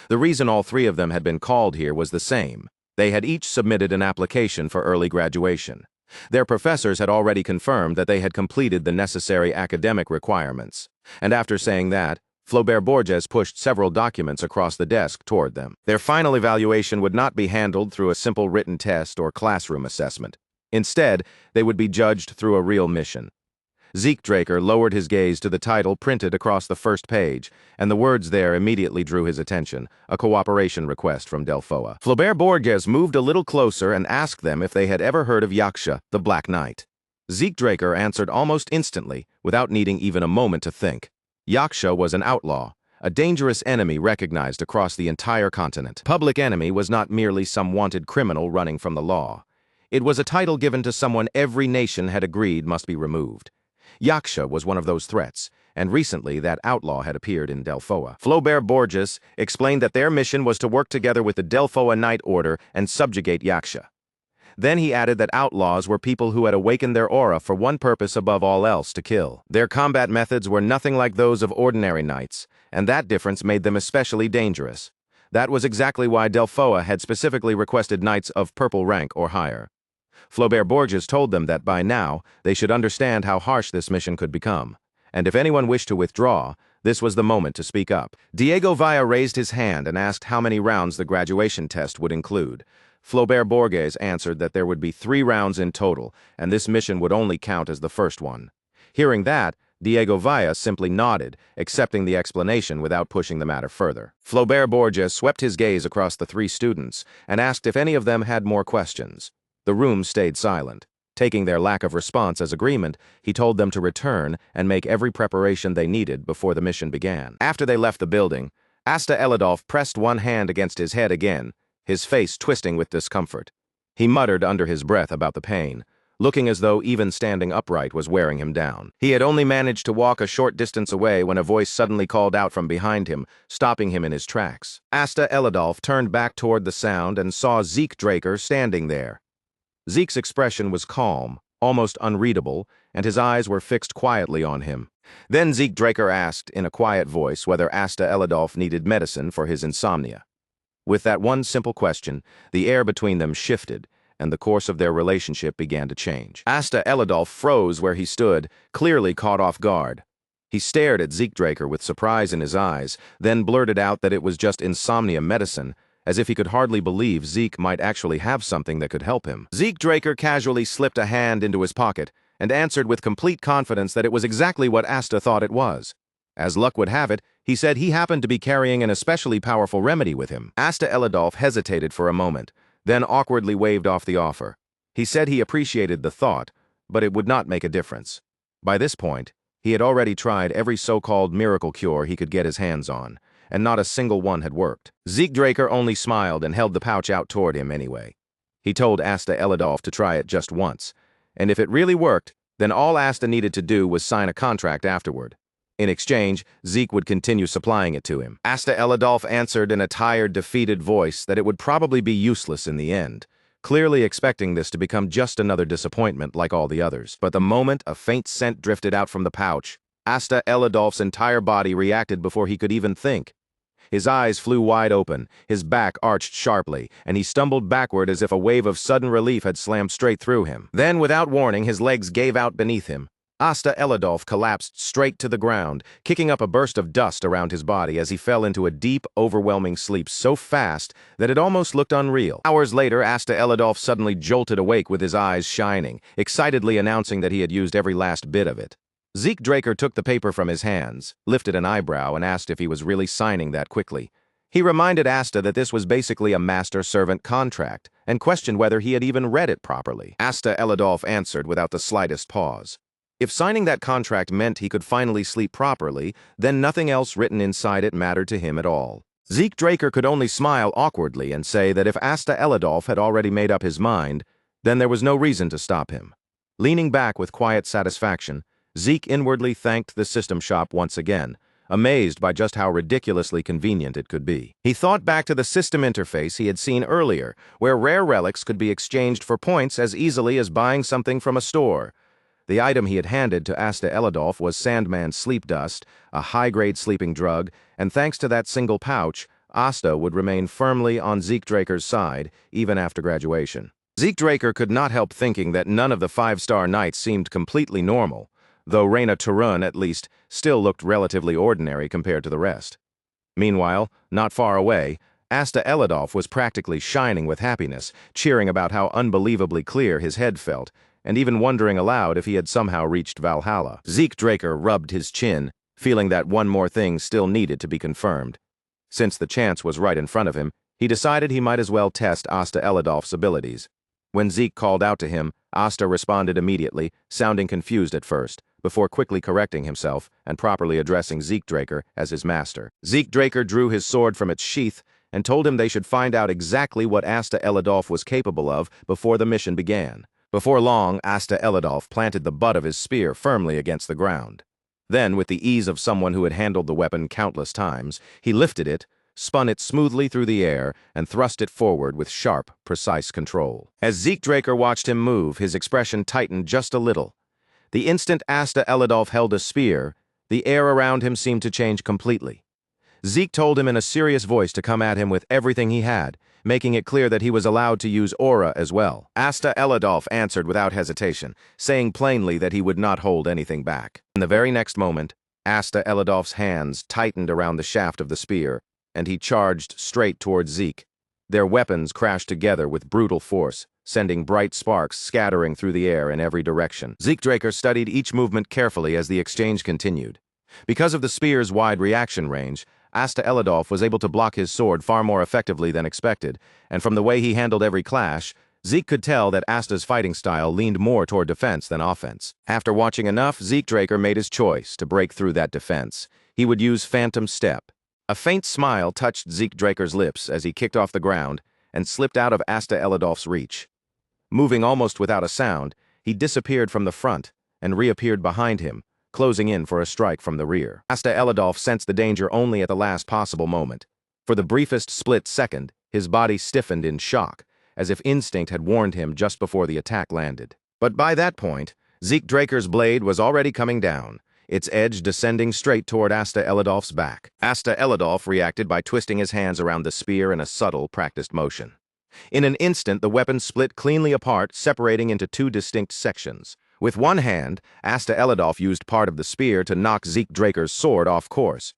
The reason all 3 of them had been called here was the same. They had each submitted an application for early graduation. Their professors had already confirmed that they had completed the necessary academic requirements. And after saying that, Flaubert Borges pushed several documents across the desk toward them. Their final evaluation would not be handled through a simple written test or classroom assessment. Instead, they would be judged through a real mission. Zeke Draker lowered his gaze to the title printed across the first page, and the words there immediately drew his attention, a cooperation request from Delphoa. Flaubert Borges moved a little closer and asked them if they had ever heard of Yaksha, the Black Knight. Zeke Draker answered almost instantly, without needing even a moment to think. Yaksha was an outlaw, a dangerous enemy recognized across the entire continent. Public enemy was not merely some wanted criminal running from the law. It was a title given to someone every nation had agreed must be removed. Yaksha was one of those threats, and recently that outlaw had appeared in Delphoa. Flaubert Borges explained that their mission was to work together with the Delphoa Knight Order and subjugate Yaksha. Then he added that outlaws were people who had awakened their aura for one purpose above all else, to kill. Their combat methods were nothing like those of ordinary knights, and that difference made them especially dangerous. That was exactly why Delphoa had specifically requested knights of purple rank or higher. Flaubert Borges told them that by now, they should understand how harsh this mission could become, and if anyone wished to withdraw, this was the moment to speak up. Diego Villa raised his hand and asked how many rounds the graduation test would include. Flaubert Borges answered that there would be 3 rounds in total, and this mission would only count as the first one. Hearing that, Diego Villa simply nodded, accepting the explanation without pushing the matter further. Flaubert Borges swept his gaze across the 3 students and asked if any of them had more questions. The room stayed silent. Taking their lack of response as agreement, he told them to return and make every preparation they needed before the mission began. After they left the building, Asta Eladolf pressed one hand against his head again, his face twisting with discomfort. He muttered under his breath about the pain, looking as though even standing upright was wearing him down. He had only managed to walk a short distance away when a voice suddenly called out from behind him, stopping him in his tracks. Asta Eladolf turned back toward the sound and saw Zeke Draker standing there. Zeke's expression was calm, almost unreadable, and his eyes were fixed quietly on him. Then Zeke Draker asked, in a quiet voice, whether Asta Eladolf needed medicine for his insomnia. With that one simple question, the air between them shifted, and the course of their relationship began to change. Asta Eladolf froze where he stood, clearly caught off guard. He stared at Zeke Draker with surprise in his eyes, then blurted out that it was just insomnia medicine, as if he could hardly believe Zeke might actually have something that could help him. Zeke Draker casually slipped a hand into his pocket and answered with complete confidence that it was exactly what Asta thought it was. As luck would have it, he said he happened to be carrying an especially powerful remedy with him. Asta Eladolf hesitated for a moment, then awkwardly waved off the offer. He said he appreciated the thought, but it would not make a difference. By this point, he had already tried every so-called miracle cure he could get his hands on, and not a single one had worked. Zeke Draker only smiled and held the pouch out toward him anyway. He told Asta Eladolf to try it just once, and if it really worked, then all Asta needed to do was sign a contract afterward. In exchange, Zeke would continue supplying it to him. Asta Eladolf answered in a tired, defeated voice that it would probably be useless in the end, clearly expecting this to become just another disappointment like all the others. But the moment a faint scent drifted out from the pouch, Asta Elidolf's entire body reacted before he could even think. His eyes flew wide open, his back arched sharply, and he stumbled backward as if a wave of sudden relief had slammed straight through him. Then, without warning, his legs gave out beneath him. Asta Elidolf collapsed straight to the ground, kicking up a burst of dust around his body as he fell into a deep, overwhelming sleep so fast that it almost looked unreal. Hours later, Asta Elidolf suddenly jolted awake with his eyes shining, excitedly announcing that he had used every last bit of it. Zeke Draker took the paper from his hands, lifted an eyebrow, and asked if he was really signing that quickly. He reminded Asta that this was basically a master-servant contract, and questioned whether he had even read it properly. Asta Elidolf answered without the slightest pause. If signing that contract meant he could finally sleep properly, then nothing else written inside it mattered to him at all. Zeke Draker could only smile awkwardly and say that if Asta Elidolf had already made up his mind, then there was no reason to stop him. Leaning back with quiet satisfaction, Zeke inwardly thanked the system shop once again, amazed by just how ridiculously convenient it could be. He thought back to the system interface he had seen earlier, where rare relics could be exchanged for points as easily as buying something from a store. The item he had handed to Asta Elidolf was Sandman's Sleep Dust, a high-grade sleeping drug, and thanks to that single pouch, Asta would remain firmly on Zeke Draker's side, even after graduation. Zeke Draker could not help thinking that none of the five-star knights seemed completely normal, though Reyna Turun, at least, still looked relatively ordinary compared to the rest. Meanwhile, not far away, Asta Elidolf was practically shining with happiness, cheering about how unbelievably clear his head felt, and even wondering aloud if he had somehow reached Valhalla. Zeke Draker rubbed his chin, feeling that one more thing still needed to be confirmed. Since the chance was right in front of him, he decided he might as well test Asta Elidolf's abilities. When Zeke called out to him, Asta responded immediately, sounding confused at first, before quickly correcting himself and properly addressing Zeke Draker as his master. Zeke Draker drew his sword from its sheath and told him they should find out exactly what Asta Elidolf was capable of before the mission began. Before long, Asta Elidolf planted the butt of his spear firmly against the ground. Then, with the ease of someone who had handled the weapon countless times, he lifted it, spun it smoothly through the air, and thrust it forward with sharp, precise control. As Zeke Draker watched him move, his expression tightened just a little. The instant Asta Elidolf held a spear, the air around him seemed to change completely. Zeke told him in a serious voice to come at him with everything he had, making it clear that he was allowed to use aura as well. Asta Elidolf answered without hesitation, saying plainly that he would not hold anything back. In the very next moment, Asta Elidolf's hands tightened around the shaft of the spear, and he charged straight towards Zeke. Their weapons crashed together with brutal force, sending bright sparks scattering through the air in every direction. Zeke Draker studied each movement carefully as the exchange continued. Because of the spear's wide reaction range, Asta Elidolf was able to block his sword far more effectively than expected, and from the way he handled every clash, Zeke could tell that Asta's fighting style leaned more toward defense than offense. After watching enough, Zeke Draker made his choice to break through that defense. He would use Phantom Step. A faint smile touched Zeke Draker's lips as he kicked off the ground and slipped out of Asta Elidolf's reach. Moving almost without a sound, he disappeared from the front and reappeared behind him, closing in for a strike from the rear. Asta Elidolf sensed the danger only at the last possible moment. For the briefest split second, his body stiffened in shock, as if instinct had warned him just before the attack landed. But by that point, Zeke Draker's blade was already coming down, its edge descending straight toward Asta Elidolf's back. Asta Elidolf reacted by twisting his hands around the spear in a subtle, practiced motion. In an instant, the weapon split cleanly apart, separating into two distinct sections. With one hand, Asta Elidolf used part of the spear to knock Zeke Draker's sword off course.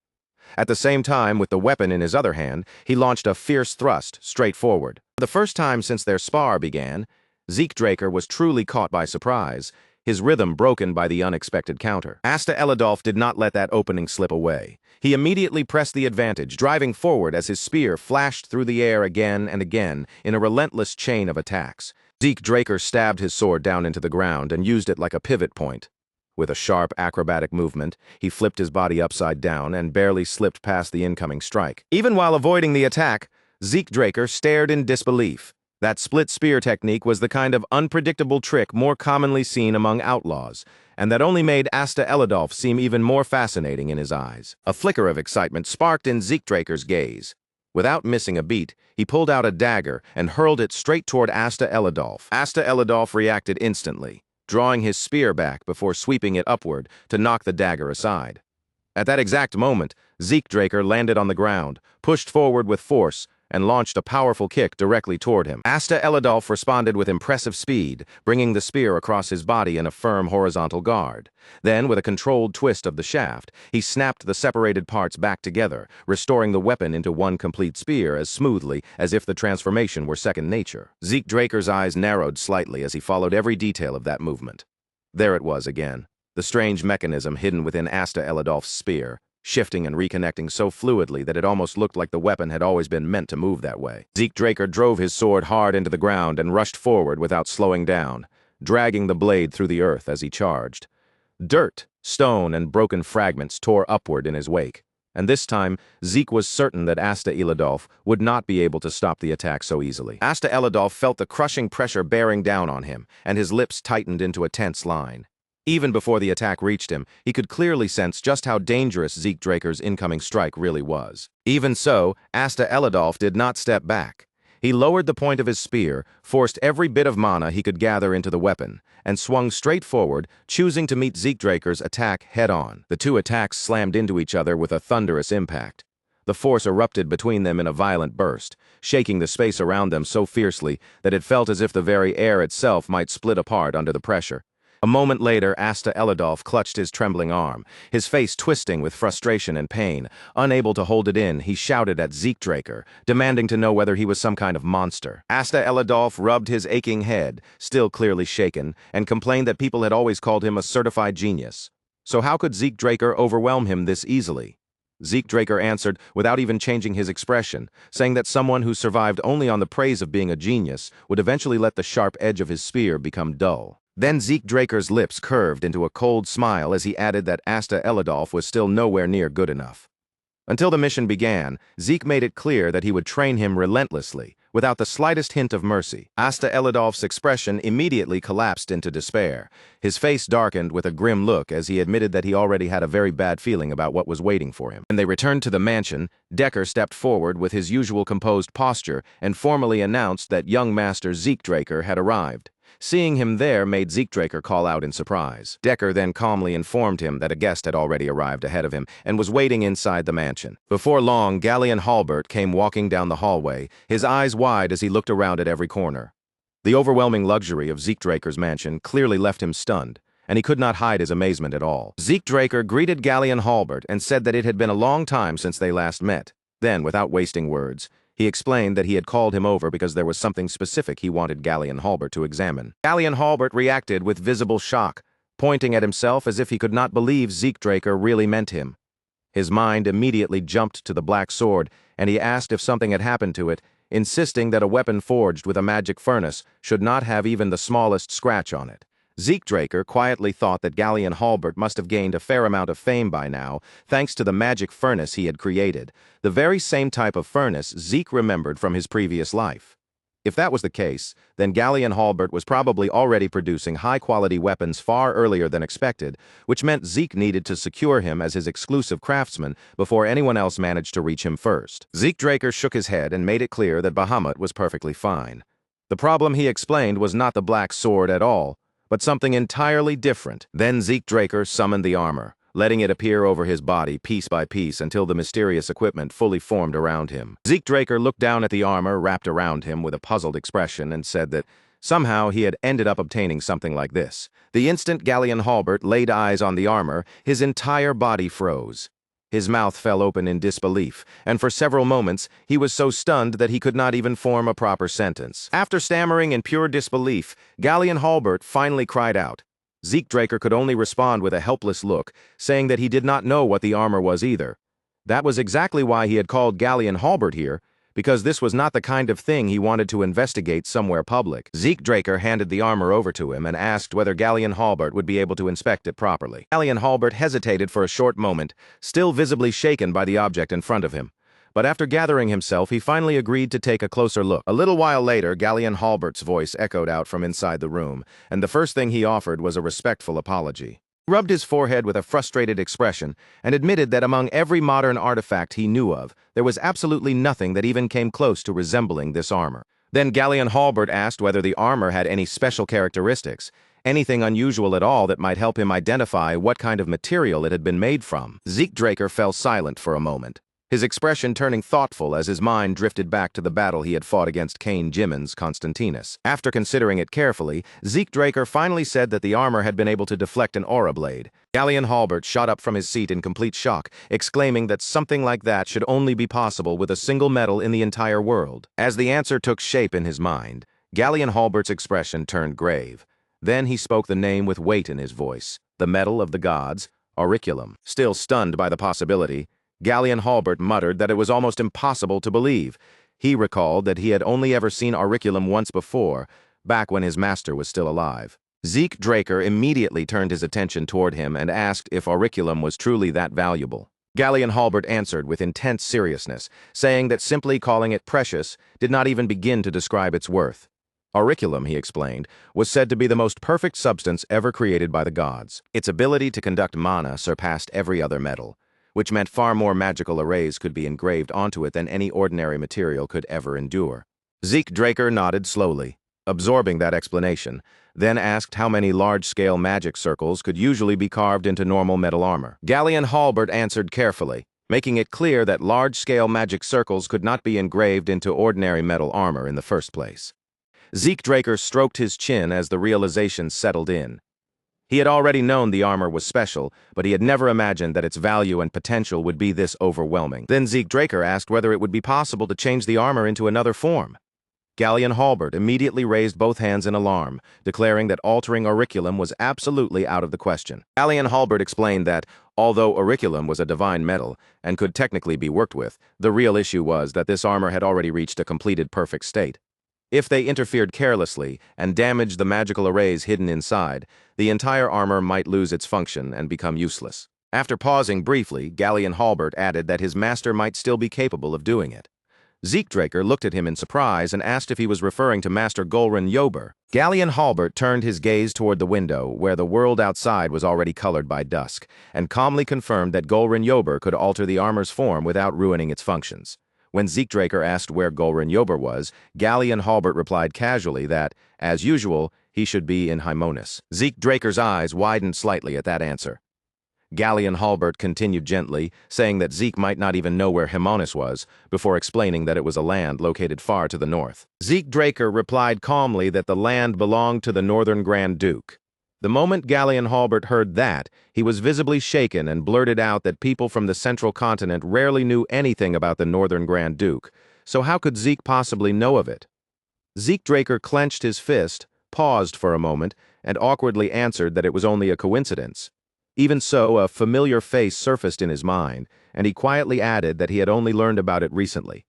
At the same time, with the weapon in his other hand, he launched a fierce thrust straight forward. For the first time since their spar began, Zeke Draker was truly caught by surprise, his rhythm broken by the unexpected counter. Asta Elidolf did not let that opening slip away. He immediately pressed the advantage, driving forward as his spear flashed through the air again and again in a relentless chain of attacks. Zeke Draker stabbed his sword down into the ground and used it like a pivot point. With a sharp, acrobatic movement, he flipped his body upside down and barely slipped past the incoming strike. Even while avoiding the attack, Zeke Draker stared in disbelief. That split spear technique was the kind of unpredictable trick more commonly seen among outlaws, and that only made Asta Elidolf seem even more fascinating in his eyes. A flicker of excitement sparked in Zeke Draker's gaze. Without missing a beat, he pulled out a dagger and hurled it straight toward Asta Elidolf. Asta Elidolf reacted instantly, drawing his spear back before sweeping it upward to knock the dagger aside. At that exact moment, Zeke Draker landed on the ground, pushed forward with force, and launched a powerful kick directly toward him. Asta Elidolf responded with impressive speed, bringing the spear across his body in a firm horizontal guard. Then, with a controlled twist of the shaft, he snapped the separated parts back together, restoring the weapon into one complete spear as smoothly as if the transformation were second nature. Zeke Draker's eyes narrowed slightly as he followed every detail of that movement. There it was again, the strange mechanism hidden within Asta Elidolf's spear, shifting and reconnecting so fluidly that it almost looked like the weapon had always been meant to move that way. Zeke Draker drove his sword hard into the ground and rushed forward without slowing down, dragging the blade through the earth as he charged. Dirt, stone, and broken fragments tore upward in his wake, and this time Zeke was certain that Asta Elidolf would not be able to stop the attack so easily. Asta Elidolf felt the crushing pressure bearing down on him, and his lips tightened into a tense line. Even before the attack reached him, he could clearly sense just how dangerous Zeke Draker's incoming strike really was. Even so, Asta Elidolf did not step back. He lowered the point of his spear, forced every bit of mana he could gather into the weapon, and swung straight forward, choosing to meet Zeke Draker's attack head-on. The two attacks slammed into each other with a thunderous impact. The force erupted between them in a violent burst, shaking the space around them so fiercely that it felt as if the very air itself might split apart under the pressure. A moment later, Asta Elidolf clutched his trembling arm, his face twisting with frustration and pain. Unable to hold it in, he shouted at Zeke Draker, demanding to know whether he was some kind of monster. Asta Elidolf rubbed his aching head, still clearly shaken, and complained that people had always called him a certified genius. So how could Zeke Draker overwhelm him this easily? Zeke Draker answered without even changing his expression, saying that someone who survived only on the praise of being a genius would eventually let the sharp edge of his spear become dull. Then Zeke Draker's lips curved into a cold smile as he added that Asta Elidolf was still nowhere near good enough. Until the mission began, Zeke made it clear that he would train him relentlessly, without the slightest hint of mercy. Asta Elidolf's expression immediately collapsed into despair. His face darkened with a grim look as he admitted that he already had a very bad feeling about what was waiting for him. When they returned to the mansion, Decker stepped forward with his usual composed posture and formally announced that young Master Zeke Draker had arrived. Seeing him there made Zeke Draker call out in surprise. Decker then calmly informed him that a guest had already arrived ahead of him and was waiting inside the mansion. Before long, Galleon Halbert came walking down the hallway, his eyes wide as he looked around at every corner. The overwhelming luxury of Zeke Draker's mansion clearly left him stunned, and he could not hide his amazement at all. Zeke Draker greeted Galleon Halbert and said that it had been a long time since they last met. Then, without wasting words, he explained that he had called him over because there was something specific he wanted Galleon Halbert to examine. Galleon Halbert reacted with visible shock, pointing at himself as if he could not believe Zeke Draker really meant him. His mind immediately jumped to the black sword, and he asked if something had happened to it, insisting that a weapon forged with a magic furnace should not have even the smallest scratch on it. Zeke Draker quietly thought that Galleon Halbert must have gained a fair amount of fame by now, thanks to the magic furnace he had created, the very same type of furnace Zeke remembered from his previous life. If that was the case, then Galleon Halbert was probably already producing high-quality weapons far earlier than expected, which meant Zeke needed to secure him as his exclusive craftsman before anyone else managed to reach him first. Zeke Draker shook his head and made it clear that Bahamut was perfectly fine. The problem, he explained, was not the black sword at all, but something entirely different. Then Zeke Draker summoned the armor, letting it appear over his body piece by piece until the mysterious equipment fully formed around him. Zeke Draker looked down at the armor wrapped around him with a puzzled expression and said that somehow he had ended up obtaining something like this. The instant Galleon Halbert laid eyes on the armor, his entire body froze. His mouth fell open in disbelief, and for several moments he was so stunned that he could not even form a proper sentence. After stammering in pure disbelief, Galleon Halbert finally cried out. Zeke Draker could only respond with a helpless look, saying that he did not know what the armor was either. That was exactly why he had called Galleon Halbert here, because this was not the kind of thing he wanted to investigate somewhere public. Zeke Draker handed the armor over to him and asked whether Galleon Halbert would be able to inspect it properly. Galleon Halbert hesitated for a short moment, still visibly shaken by the object in front of him. But after gathering himself, he finally agreed to take a closer look. A little while later, Galleon Halbert's voice echoed out from inside the room, and the first thing he offered was a respectful apology. Rubbed his forehead with a frustrated expression and admitted that among every modern artifact he knew of, there was absolutely nothing that even came close to resembling this armor. Then Galleon Halbert asked whether the armor had any special characteristics, anything unusual at all that might help him identify what kind of material it had been made from. Zeke Draker fell silent for a moment, his expression turning thoughtful as his mind drifted back to the battle he had fought against Cain Jimmins Constantinus. After considering it carefully, Zeke Draker finally said that the armor had been able to deflect an aura blade. Galleon Halbert shot up from his seat in complete shock, exclaiming that something like that should only be possible with a single metal in the entire world. As the answer took shape in his mind, Galleon Halbert's expression turned grave. Then he spoke the name with weight in his voice, the metal of the gods, auriculum. Still stunned by the possibility, Galleon Halbert muttered that it was almost impossible to believe. He recalled that he had only ever seen auriculum once before, back when his master was still alive. Zeke Draker immediately turned his attention toward him and asked if auriculum was truly that valuable. Galleon Halbert answered with intense seriousness, saying that simply calling it precious did not even begin to describe its worth. Auriculum, he explained, was said to be the most perfect substance ever created by the gods. Its ability to conduct mana surpassed every other metal, which meant far more magical arrays could be engraved onto it than any ordinary material could ever endure. Zeke Draker nodded slowly, absorbing that explanation, then asked how many large-scale magic circles could usually be carved into normal metal armor. Galleon Halbert answered carefully, making it clear that large-scale magic circles could not be engraved into ordinary metal armor in the first place. Zeke Draker stroked his chin as the realization settled in. He had already known the armor was special, but he had never imagined that its value and potential would be this overwhelming. Then Zeke Draker asked whether it would be possible to change the armor into another form. Galleon Halbert immediately raised both hands in alarm, declaring that altering auriculum was absolutely out of the question. Galleon Halbert explained that, although auriculum was a divine metal and could technically be worked with, the real issue was that this armor had already reached a completed perfect state. If they interfered carelessly and damaged the magical arrays hidden inside, the entire armor might lose its function and become useless. After pausing briefly, Galleon Halbert added that his master might still be capable of doing it. Zeke Draker looked at him in surprise and asked if he was referring to Master Golrin Yober. Galleon Halbert turned his gaze toward the window, where the world outside was already colored by dusk, and calmly confirmed that Golrin Yober could alter the armor's form without ruining its functions. When Zeke Draker asked where Golrin Yober was, Galleon Halbert replied casually that, as usual, he should be in Hymonus. Zeke Draker's eyes widened slightly at that answer. Galleon Halbert continued gently, saying that Zeke might not even know where Hymonus was, before explaining that it was a land located far to the north. Zeke Draker replied calmly that the land belonged to the Northern Grand Duke. The moment Galleon Halbert heard that, he was visibly shaken and blurted out that people from the central continent rarely knew anything about the Northern Grand Duke, so how could Zeke possibly know of it? Zeke Draker clenched his fist, paused for a moment, and awkwardly answered that it was only a coincidence. Even so, a familiar face surfaced in his mind, and he quietly added that he had only learned about it recently.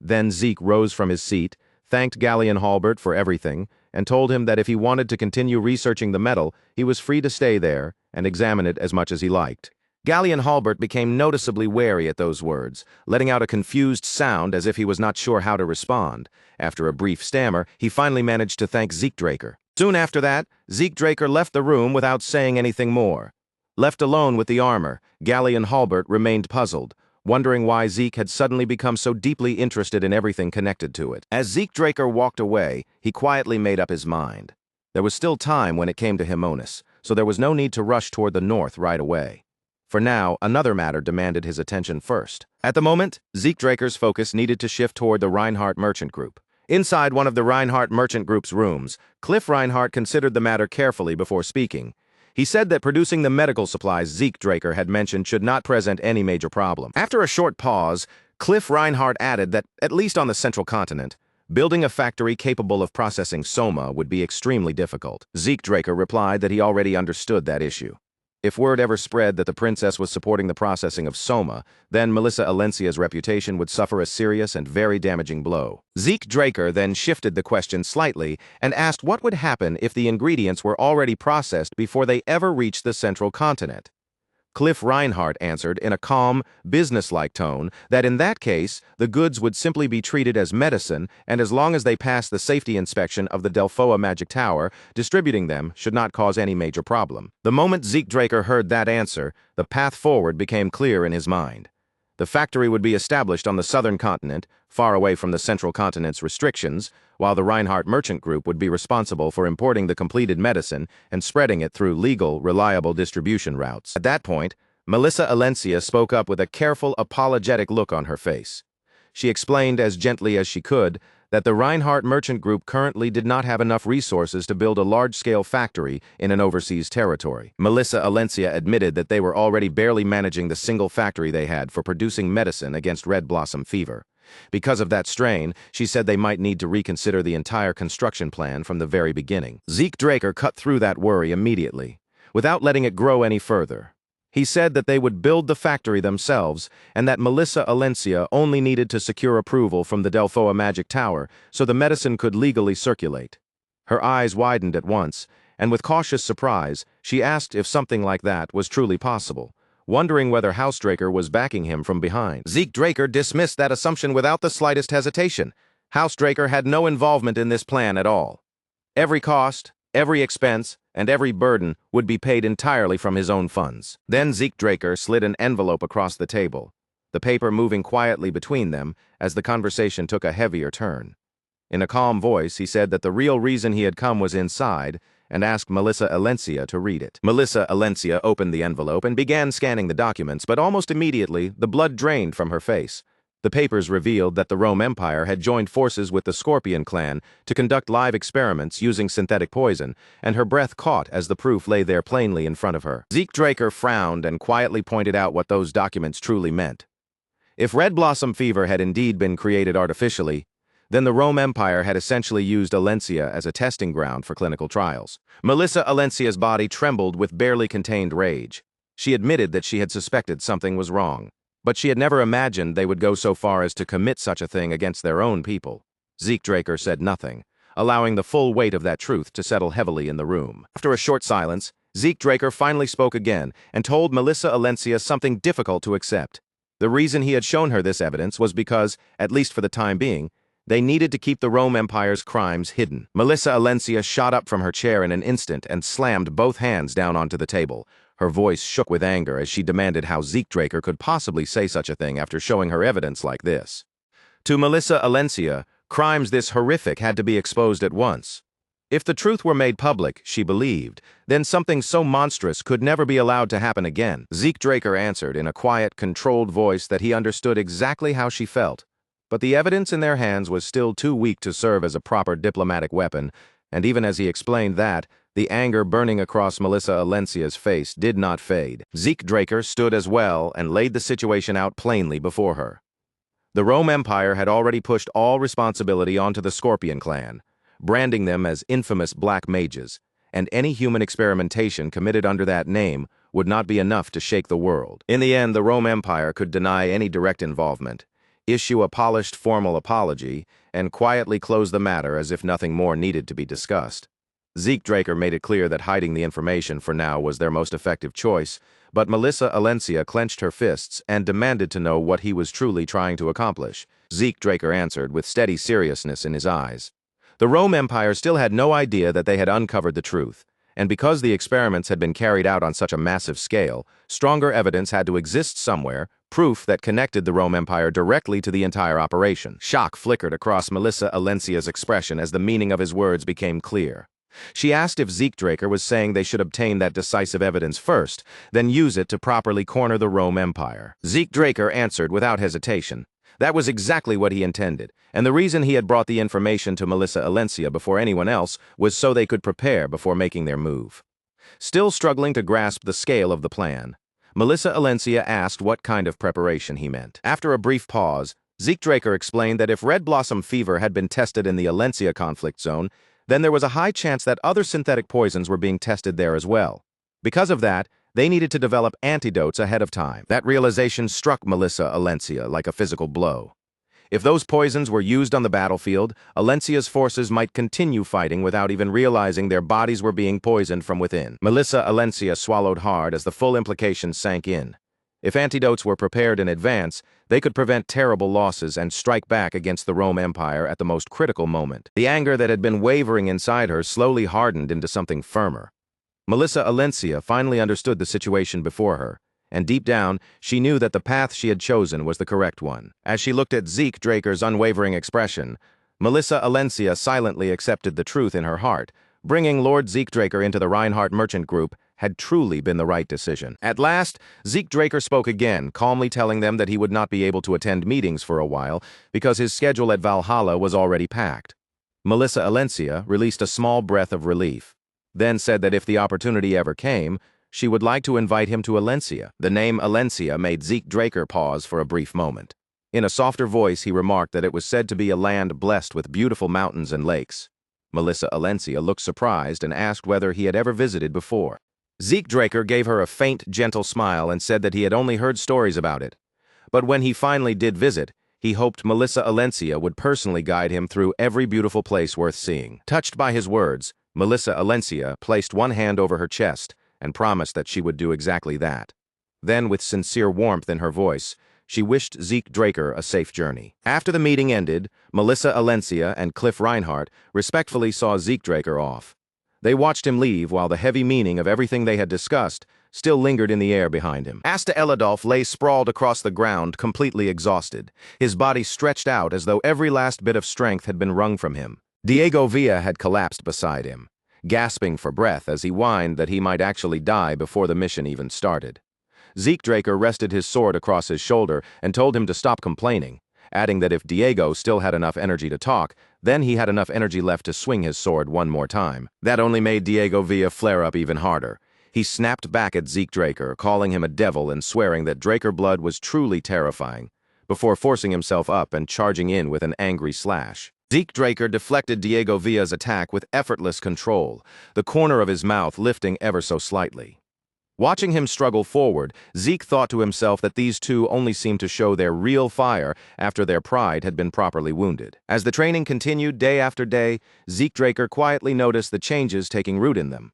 Then Zeke rose from his seat, thanked Galleon Halbert for everything, and told him that if he wanted to continue researching the metal, he was free to stay there and examine it as much as he liked. Galleon Halbert became noticeably wary at those words, letting out a confused sound as if he was not sure how to respond. After a brief stammer, he finally managed to thank Zeke Draker. Soon after that, Zeke Draker left the room without saying anything more. Left alone with the armor, Galleon Halbert remained puzzled, wondering why Zeke had suddenly become so deeply interested in everything connected to it. As Zeke Draker walked away, he quietly made up his mind. There was still time when it came to Hymonus, so there was no need to rush toward the north right away. For now, another matter demanded his attention first. At the moment, Zeke Draker's focus needed to shift toward the Reinhardt Merchant Group. Inside one of the Reinhardt Merchant Group's rooms, Cliff Reinhardt considered the matter carefully before speaking. He said that producing the medical supplies Zeke Draker had mentioned should not present any major problem. After a short pause, Cliff Reinhardt added that, at least on the central continent, building a factory capable of processing soma would be extremely difficult. Zeke Draker replied that he already understood that issue. If word ever spread that the princess was supporting the processing of soma, then Melissa Alencia's reputation would suffer a serious and very damaging blow. Zeke Draker then shifted the question slightly and asked what would happen if the ingredients were already processed before they ever reached the central continent. Cliff Reinhardt answered in a calm, businesslike tone that in that case, the goods would simply be treated as medicine, and as long as they passed the safety inspection of the Delphoa Magic Tower, distributing them should not cause any major problem. The moment Zeke Draker heard that answer, the path forward became clear in his mind. The factory would be established on the southern continent, far away from the central continent's restrictions, while the Reinhardt Merchant Group would be responsible for importing the completed medicine and spreading it through legal, reliable distribution routes. At that point, Melissa Alencia spoke up with a careful, apologetic look on her face. She explained as gently as she could that the Reinhardt Merchant Group currently did not have enough resources to build a large-scale factory in an overseas territory. Melissa Alencia admitted that they were already barely managing the single factory they had for producing medicine against red blossom fever. Because of that strain, she said they might need to reconsider the entire construction plan from the very beginning. Zeke Draker cut through that worry immediately, without letting it grow any further. He said that they would build the factory themselves and that Melissa Alencia only needed to secure approval from the Delphoa Magic Tower so the medicine could legally circulate. Her eyes widened at once, and with cautious surprise, she asked if something like that was truly possible, wondering whether House Draker was backing him from behind. Zeke Draker dismissed that assumption without the slightest hesitation. House Draker had no involvement in this plan at all. Every cost, every expense, and every burden would be paid entirely from his own funds. Then Zeke Draker slid an envelope across the table, the paper moving quietly between them as the conversation took a heavier turn. In a calm voice, he said that the real reason he had come was inside and asked Melissa Alencia to read it. Melissa Alencia opened the envelope and began scanning the documents, but almost immediately, the blood drained from her face. The papers revealed that the Rome Empire had joined forces with the Scorpion clan to conduct live experiments using synthetic poison, and her breath caught as the proof lay there plainly in front of her. Zeke Draker frowned and quietly pointed out what those documents truly meant. If red blossom fever had indeed been created artificially, then the Rome Empire had essentially used Alencia as a testing ground for clinical trials. Melissa Alencia's body trembled with barely contained rage. She admitted that she had suspected something was wrong, but she had never imagined they would go so far as to commit such a thing against their own people. Zeke Draker said nothing, allowing the full weight of that truth to settle heavily in the room. After a short silence, Zeke Draker finally spoke again and told Melissa Alencia something difficult to accept. The reason he had shown her this evidence was because, at least for the time being, they needed to keep the Rome Empire's crimes hidden. Melissa Alencia shot up from her chair in an instant and slammed both hands down onto the table. Her voice shook with anger as she demanded how Zeke Draker could possibly say such a thing after showing her evidence like this. To Melissa Alencia, crimes this horrific had to be exposed at once. If the truth were made public, she believed, then something so monstrous could never be allowed to happen again. Zeke Draker answered in a quiet, controlled voice that he understood exactly how she felt. But the evidence in their hands was still too weak to serve as a proper diplomatic weapon, and even as he explained that, the anger burning across Melissa Alencia's face did not fade. Zeke Draker stood as well and laid the situation out plainly before her. The Rome Empire had already pushed all responsibility onto the Scorpion clan, branding them as infamous black mages, and any human experimentation committed under that name would not be enough to shake the world. In the end, the Rome Empire could deny any direct involvement, issue a polished formal apology, and quietly close the matter as if nothing more needed to be discussed. Zeke Draker made it clear that hiding the information for now was their most effective choice, but Melissa Alencia clenched her fists and demanded to know what he was truly trying to accomplish. Zeke Draker answered with steady seriousness in his eyes. The Rome Empire still had no idea that they had uncovered the truth, and because the experiments had been carried out on such a massive scale, stronger evidence had to exist somewhere, proof that connected the Rome Empire directly to the entire operation. Shock flickered across Melissa Alencia's expression as the meaning of his words became clear. She asked if Zeke Draker was saying they should obtain that decisive evidence first, then use it to properly corner the Rome Empire. Zeke Draker answered without hesitation. That was exactly what he intended, and the reason he had brought the information to Melissa Alencia before anyone else was so they could prepare before making their move. Still struggling to grasp the scale of the plan, Melissa Alencia asked what kind of preparation he meant. After a brief pause, Zeke Draker explained that if red blossom fever had been tested in the Alencia conflict zone, then there was a high chance that other synthetic poisons were being tested there as well. Because of that, they needed to develop antidotes ahead of time. That realization struck Melissa Alencia like a physical blow. If those poisons were used on the battlefield, Alencia's forces might continue fighting without even realizing their bodies were being poisoned from within. Melissa Alencia swallowed hard as the full implications sank in. If antidotes were prepared in advance, they could prevent terrible losses and strike back against the Rome Empire at the most critical moment. The anger that had been wavering inside her slowly hardened into something firmer. Melissa Alencia finally understood the situation before her, and deep down, she knew that the path she had chosen was the correct one. As she looked at Zeke Draker's unwavering expression, Melissa Alencia silently accepted the truth in her heart. Bringing Lord Zeke Draker into the Reinhardt merchant group had truly been the right decision. At last, Zeke Draker spoke again, calmly telling them that he would not be able to attend meetings for a while because his schedule at Valhalla was already packed. Melissa Alencia released a small breath of relief, then said that if the opportunity ever came, she would like to invite him to Alencia. The name Alencia made Zeke Draker pause for a brief moment. In a softer voice, he remarked that it was said to be a land blessed with beautiful mountains and lakes. Melissa Alencia looked surprised and asked whether he had ever visited before. Zeke Draker gave her a faint, gentle smile and said that he had only heard stories about it. But when he finally did visit, he hoped Melissa Alencia would personally guide him through every beautiful place worth seeing. Touched by his words, Melissa Alencia placed one hand over her chest and promised that she would do exactly that. Then, with sincere warmth in her voice, she wished Zeke Draker a safe journey. After the meeting ended, Melissa Alencia and Cliff Reinhardt respectfully saw Zeke Draker off. They watched him leave while the heavy meaning of everything they had discussed still lingered in the air behind him. Asta Elidolf lay sprawled across the ground, completely exhausted, his body stretched out as though every last bit of strength had been wrung from him. Diego Villa had collapsed beside him, gasping for breath as he whined that he might actually die before the mission even started. Zeke Draker rested his sword across his shoulder and told him to stop complaining, adding that if Diego still had enough energy to talk, then he had enough energy left to swing his sword one more time. That only made Diego Villa flare up even harder. He snapped back at Zeke Draker, calling him a devil and swearing that Draker blood was truly terrifying, before forcing himself up and charging in with an angry slash. Zeke Draker deflected Diego Villa's attack with effortless control, the corner of his mouth lifting ever so slightly. Watching him struggle forward, Zeke thought to himself that these two only seemed to show their real fire after their pride had been properly wounded. As the training continued day after day, Zeke Draker quietly noticed the changes taking root in them.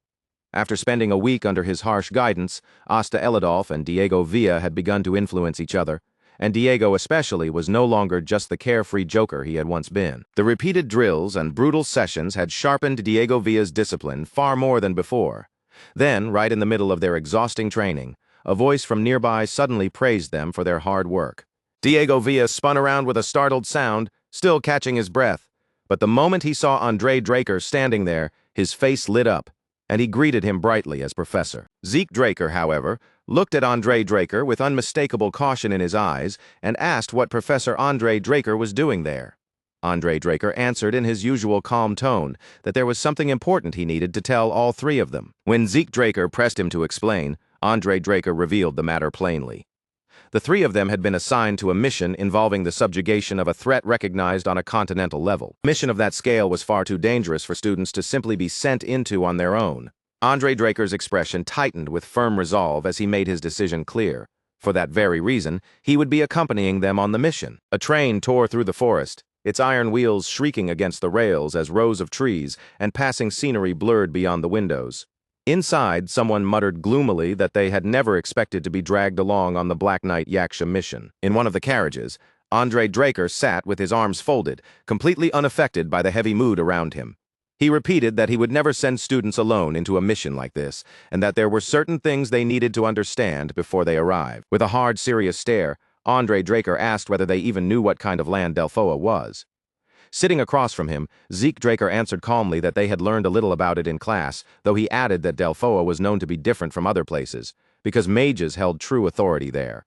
After spending a week under his harsh guidance, Asta Elidolf and Diego Villa had begun to influence each other, and Diego especially was no longer just the carefree joker he had once been. The repeated drills and brutal sessions had sharpened Diego Villa's discipline far more than before. Then, right in the middle of their exhausting training, a voice from nearby suddenly praised them for their hard work. Diego Villa spun around with a startled sound, still catching his breath, but the moment he saw Andre Draker standing there, his face lit up, and he greeted him brightly as professor. Zeke Draker, however, looked at Andre Draker with unmistakable caution in his eyes and asked what Professor Andre Draker was doing there. Andre Draker answered in his usual calm tone that there was something important he needed to tell all three of them. When Zeke Draker pressed him to explain, Andre Draker revealed the matter plainly. The three of them had been assigned to a mission involving the subjugation of a threat recognized on a continental level. A mission of that scale was far too dangerous for students to simply be sent into on their own. Andre Draker's expression tightened with firm resolve as he made his decision clear. For that very reason, he would be accompanying them on the mission. A train tore through the forest, its iron wheels shrieking against the rails as rows of trees and passing scenery blurred beyond the windows. Inside, someone muttered gloomily that they had never expected to be dragged along on the Black Knight Yaksha mission. In one of the carriages, Andre Draker sat with his arms folded, completely unaffected by the heavy mood around him. He repeated that he would never send students alone into a mission like this, and that there were certain things they needed to understand before they arrived. With a hard, serious stare, Andre Draker asked whether they even knew what kind of land Delphoa was. Sitting across from him, Zeke Draker answered calmly that they had learned a little about it in class, though he added that Delphoa was known to be different from other places, because mages held true authority there.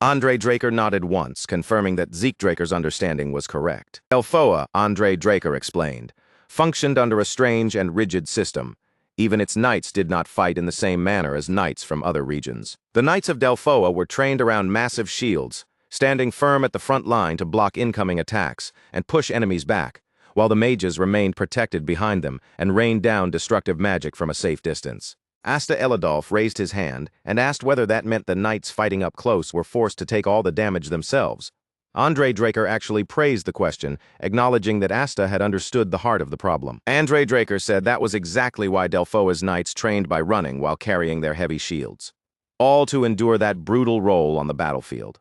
Andre Draker nodded once, confirming that Zeke Draker's understanding was correct. Delphoa, Andre Draker explained, functioned under a strange and rigid system. Even its knights did not fight in the same manner as knights from other regions. The knights of Delphoa were trained around massive shields, standing firm at the front line to block incoming attacks and push enemies back, while the mages remained protected behind them and rained down destructive magic from a safe distance. Asta Elidolf raised his hand and asked whether that meant the knights fighting up close were forced to take all the damage themselves. Andre Draker actually praised the question, acknowledging that Asta had understood the heart of the problem. Andre Draker said that was exactly why Delphoa's knights trained by running while carrying their heavy shields, all to endure that brutal role on the battlefield.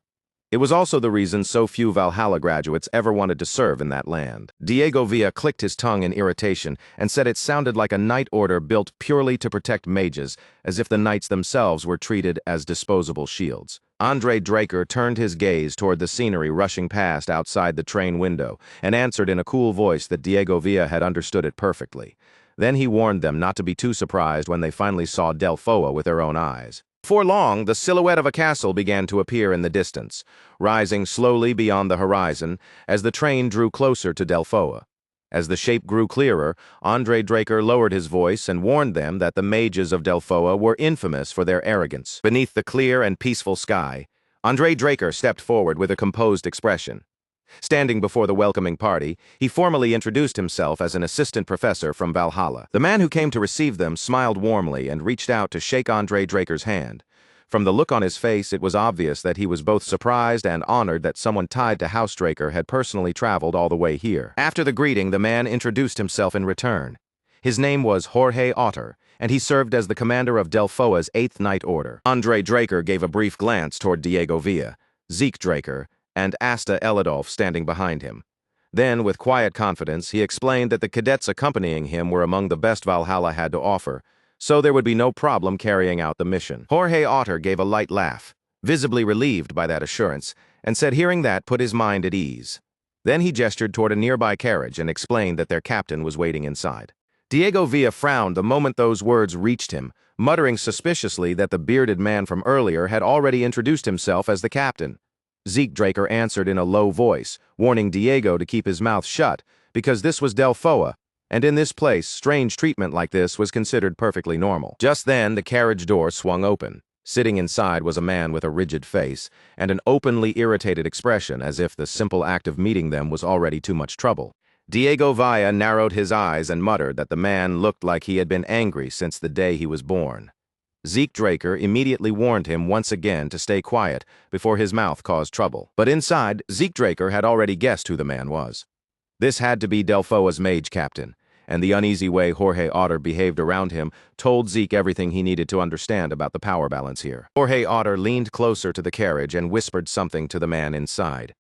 It was also the reason so few Valhalla graduates ever wanted to serve in that land. Diego Villa clicked his tongue in irritation and said it sounded like a knight order built purely to protect mages, as if the knights themselves were treated as disposable shields. Andre Draker turned his gaze toward the scenery rushing past outside the train window and answered in a cool voice that Diego Villa had understood it perfectly. Then he warned them not to be too surprised when they finally saw Delphoa with their own eyes. Before long, the silhouette of a castle began to appear in the distance, rising slowly beyond the horizon as the train drew closer to Delphoa. As the shape grew clearer, Andre Draker lowered his voice and warned them that the mages of Delphoa were infamous for their arrogance. Beneath the clear and peaceful sky, Andre Draker stepped forward with a composed expression. Standing before the welcoming party, he formally introduced himself as an assistant professor from Valhalla. The man who came to receive them smiled warmly and reached out to shake Andre Draker's hand. From the look on his face, it was obvious that he was both surprised and honored that someone tied to House Draker had personally traveled all the way here. After the greeting, the man introduced himself in return. His name was Jorge Otter, and he served as the commander of Delphoa's 8th Knight Order. Andre Draker gave a brief glance toward Diego Villa, Zeke Draker, and Asta Elidolf standing behind him. Then, with quiet confidence, he explained that the cadets accompanying him were among the best Valhalla had to offer, so there would be no problem carrying out the mission. Jorge Otter gave a light laugh, visibly relieved by that assurance, and said hearing that put his mind at ease. Then he gestured toward a nearby carriage and explained that their captain was waiting inside. Diego Villa frowned the moment those words reached him, muttering suspiciously that the bearded man from earlier had already introduced himself as the captain. Zeke Draker answered in a low voice, warning Diego to keep his mouth shut, because this was Delphoa, and in this place, strange treatment like this was considered perfectly normal. Just then, the carriage door swung open. Sitting inside was a man with a rigid face and an openly irritated expression, as if the simple act of meeting them was already too much trouble. Diego Villa narrowed his eyes and muttered that the man looked like he had been angry since the day he was born. Zeke Draker immediately warned him once again to stay quiet before his mouth caused trouble. But inside, Zeke Draker had already guessed who the man was. This had to be Delphoa's mage captain, and the uneasy way Jorge Otter behaved around him told Zeke everything he needed to understand about the power balance here. Jorge Otter leaned closer to the carriage and whispered something to the man inside.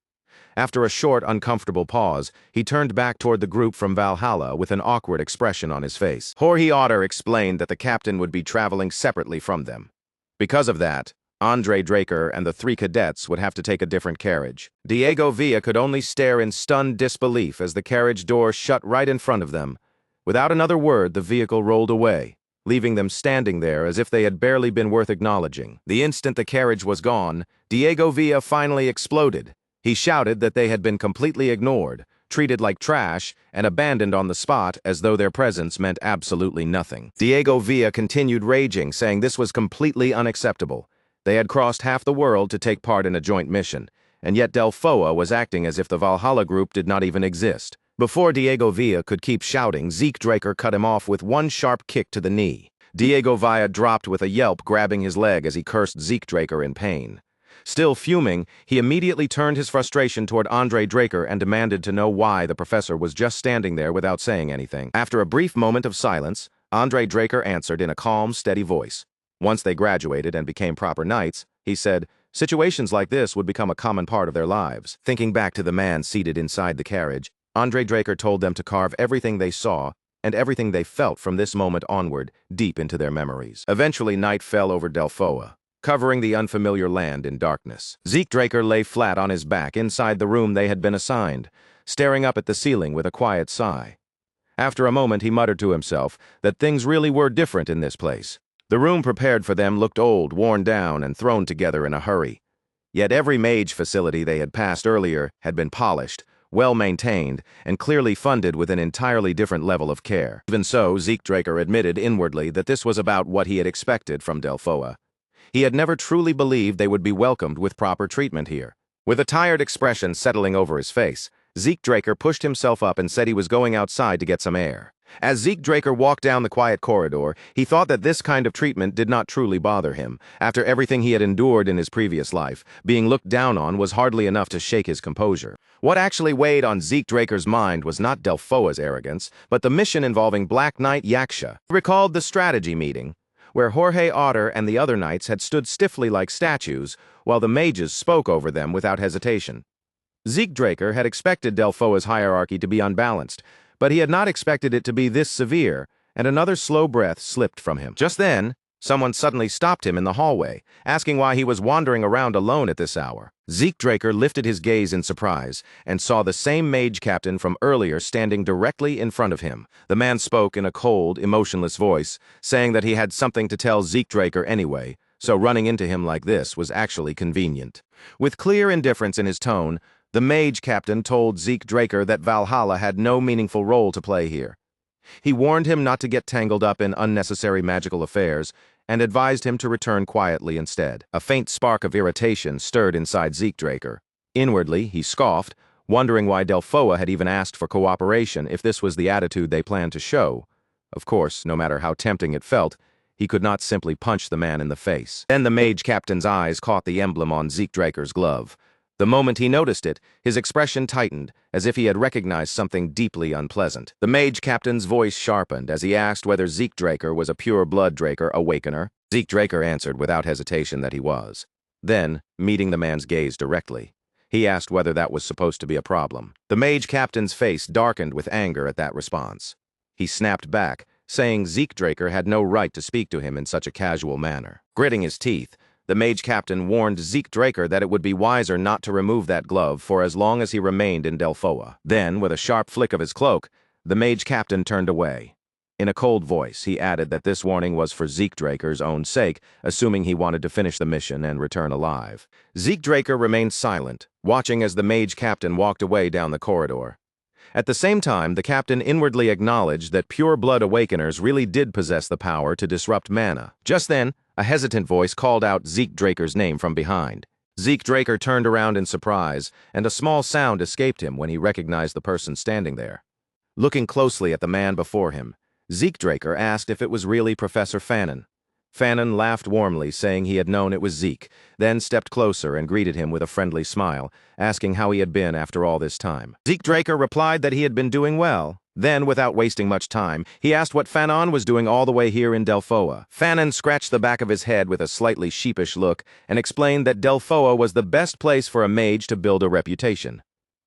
After a short, uncomfortable pause, he turned back toward the group from Valhalla with an awkward expression on his face. Jorge Otter explained that the captain would be traveling separately from them. Because of that, Andre Draker and the 3 cadets would have to take a different carriage. Diego Villa could only stare in stunned disbelief as the carriage door shut right in front of them. Without another word, the vehicle rolled away, leaving them standing there as if they had barely been worth acknowledging. The instant the carriage was gone, Diego Villa finally exploded. He shouted that they had been completely ignored, treated like trash, and abandoned on the spot as though their presence meant absolutely nothing. Diego Villa continued raging, saying this was completely unacceptable. They had crossed half the world to take part in a joint mission, and yet Delphoa was acting as if the Valhalla group did not even exist. Before Diego Villa could keep shouting, Zeke Draker cut him off with one sharp kick to the knee. Diego Villa dropped with a yelp, grabbing his leg as he cursed Zeke Draker in pain. Still fuming, he immediately turned his frustration toward Andre Draker and demanded to know why the professor was just standing there without saying anything. After a brief moment of silence, Andre Draker answered in a calm, steady voice. Once they graduated and became proper knights, he said, situations like this would become a common part of their lives. Thinking back to the man seated inside the carriage, Andre Draker told them to carve everything they saw and everything they felt from this moment onward deep into their memories. Eventually, night fell over Delphoa, covering the unfamiliar land in darkness. Zeke Draker lay flat on his back inside the room they had been assigned, staring up at the ceiling with a quiet sigh. After a moment, he muttered to himself that things really were different in this place. The room prepared for them looked old, worn down, and thrown together in a hurry. Yet every mage facility they had passed earlier had been polished, well-maintained, and clearly funded with an entirely different level of care. Even so, Zeke Draker admitted inwardly that this was about what he had expected from Delphoa. He had never truly believed they would be welcomed with proper treatment here. With a tired expression settling over his face, Zeke Draker pushed himself up and said he was going outside to get some air. As Zeke Draker walked down the quiet corridor, he thought that this kind of treatment did not truly bother him. After everything he had endured in his previous life, being looked down on was hardly enough to shake his composure. What actually weighed on Zeke Draker's mind was not Delphoa's arrogance, but the mission involving Black Knight Yaksha. He recalled the strategy meeting, where Jorge Otter and the other knights had stood stiffly like statues, while the mages spoke over them without hesitation. Zeke Draker had expected Delphoa's hierarchy to be unbalanced, but he had not expected it to be this severe, and another slow breath slipped from him. Just then, someone suddenly stopped him in the hallway, asking why he was wandering around alone at this hour. Zeke Draker lifted his gaze in surprise and saw the same mage captain from earlier standing directly in front of him. The man spoke in a cold, emotionless voice, saying that he had something to tell Zeke Draker anyway, so running into him like this was actually convenient. With clear indifference in his tone, the mage captain told Zeke Draker that Valhalla had no meaningful role to play here. He warned him not to get tangled up in unnecessary magical affairs and advised him to return quietly instead. A faint spark of irritation stirred inside Zeke Draker. Inwardly, he scoffed, wondering why Delphoa had even asked for cooperation if this was the attitude they planned to show. Of course, no matter how tempting it felt, he could not simply punch the man in the face. Then the mage captain's eyes caught the emblem on Zeke Draker's glove. The moment he noticed it, his expression tightened, as if he had recognized something deeply unpleasant. The mage captain's voice sharpened as he asked whether Zeke Draker was a pure-blood Draker awakener. Zeke Draker answered without hesitation that he was. Then, meeting the man's gaze directly, he asked whether that was supposed to be a problem. The mage captain's face darkened with anger at that response. He snapped back, saying Zeke Draker had no right to speak to him in such a casual manner. Gritting his teeth, the mage captain warned Zeke Draker that it would be wiser not to remove that glove for as long as he remained in Delphoa. Then, with a sharp flick of his cloak, the mage captain turned away. In a cold voice, he added that this warning was for Zeke Draker's own sake, assuming he wanted to finish the mission and return alive. Zeke Draker remained silent, watching as the mage captain walked away down the corridor. At the same time, the captain inwardly acknowledged that pure-blood awakeners really did possess the power to disrupt mana. Just then, a hesitant voice called out Zeke Draker's name from behind. Zeke Draker turned around in surprise, and a small sound escaped him when he recognized the person standing there. Looking closely at the man before him, Zeke Draker asked if it was really Professor Fannin. Fannin laughed warmly, saying he had known it was Zeke, then stepped closer and greeted him with a friendly smile, asking how he had been after all this time. Zeke Draker replied that he had been doing well. Then, without wasting much time, he asked what Fannin was doing all the way here in Delphoa. Fannin scratched the back of his head with a slightly sheepish look and explained that Delphoa was the best place for a mage to build a reputation.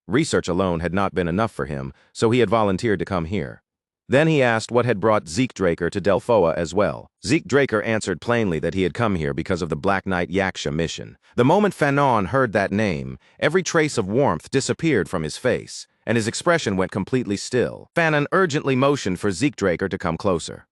Research alone had not been enough for him, so he had volunteered to come here. Then he asked what had brought Zeke Draker to Delphoa as well. Zeke Draker answered plainly that he had come here because of the Black Knight Yaksha mission. The moment Fannin heard that name, every trace of warmth disappeared from his face, and his expression went completely still. Fannin urgently motioned for Zeke Draker to come closer.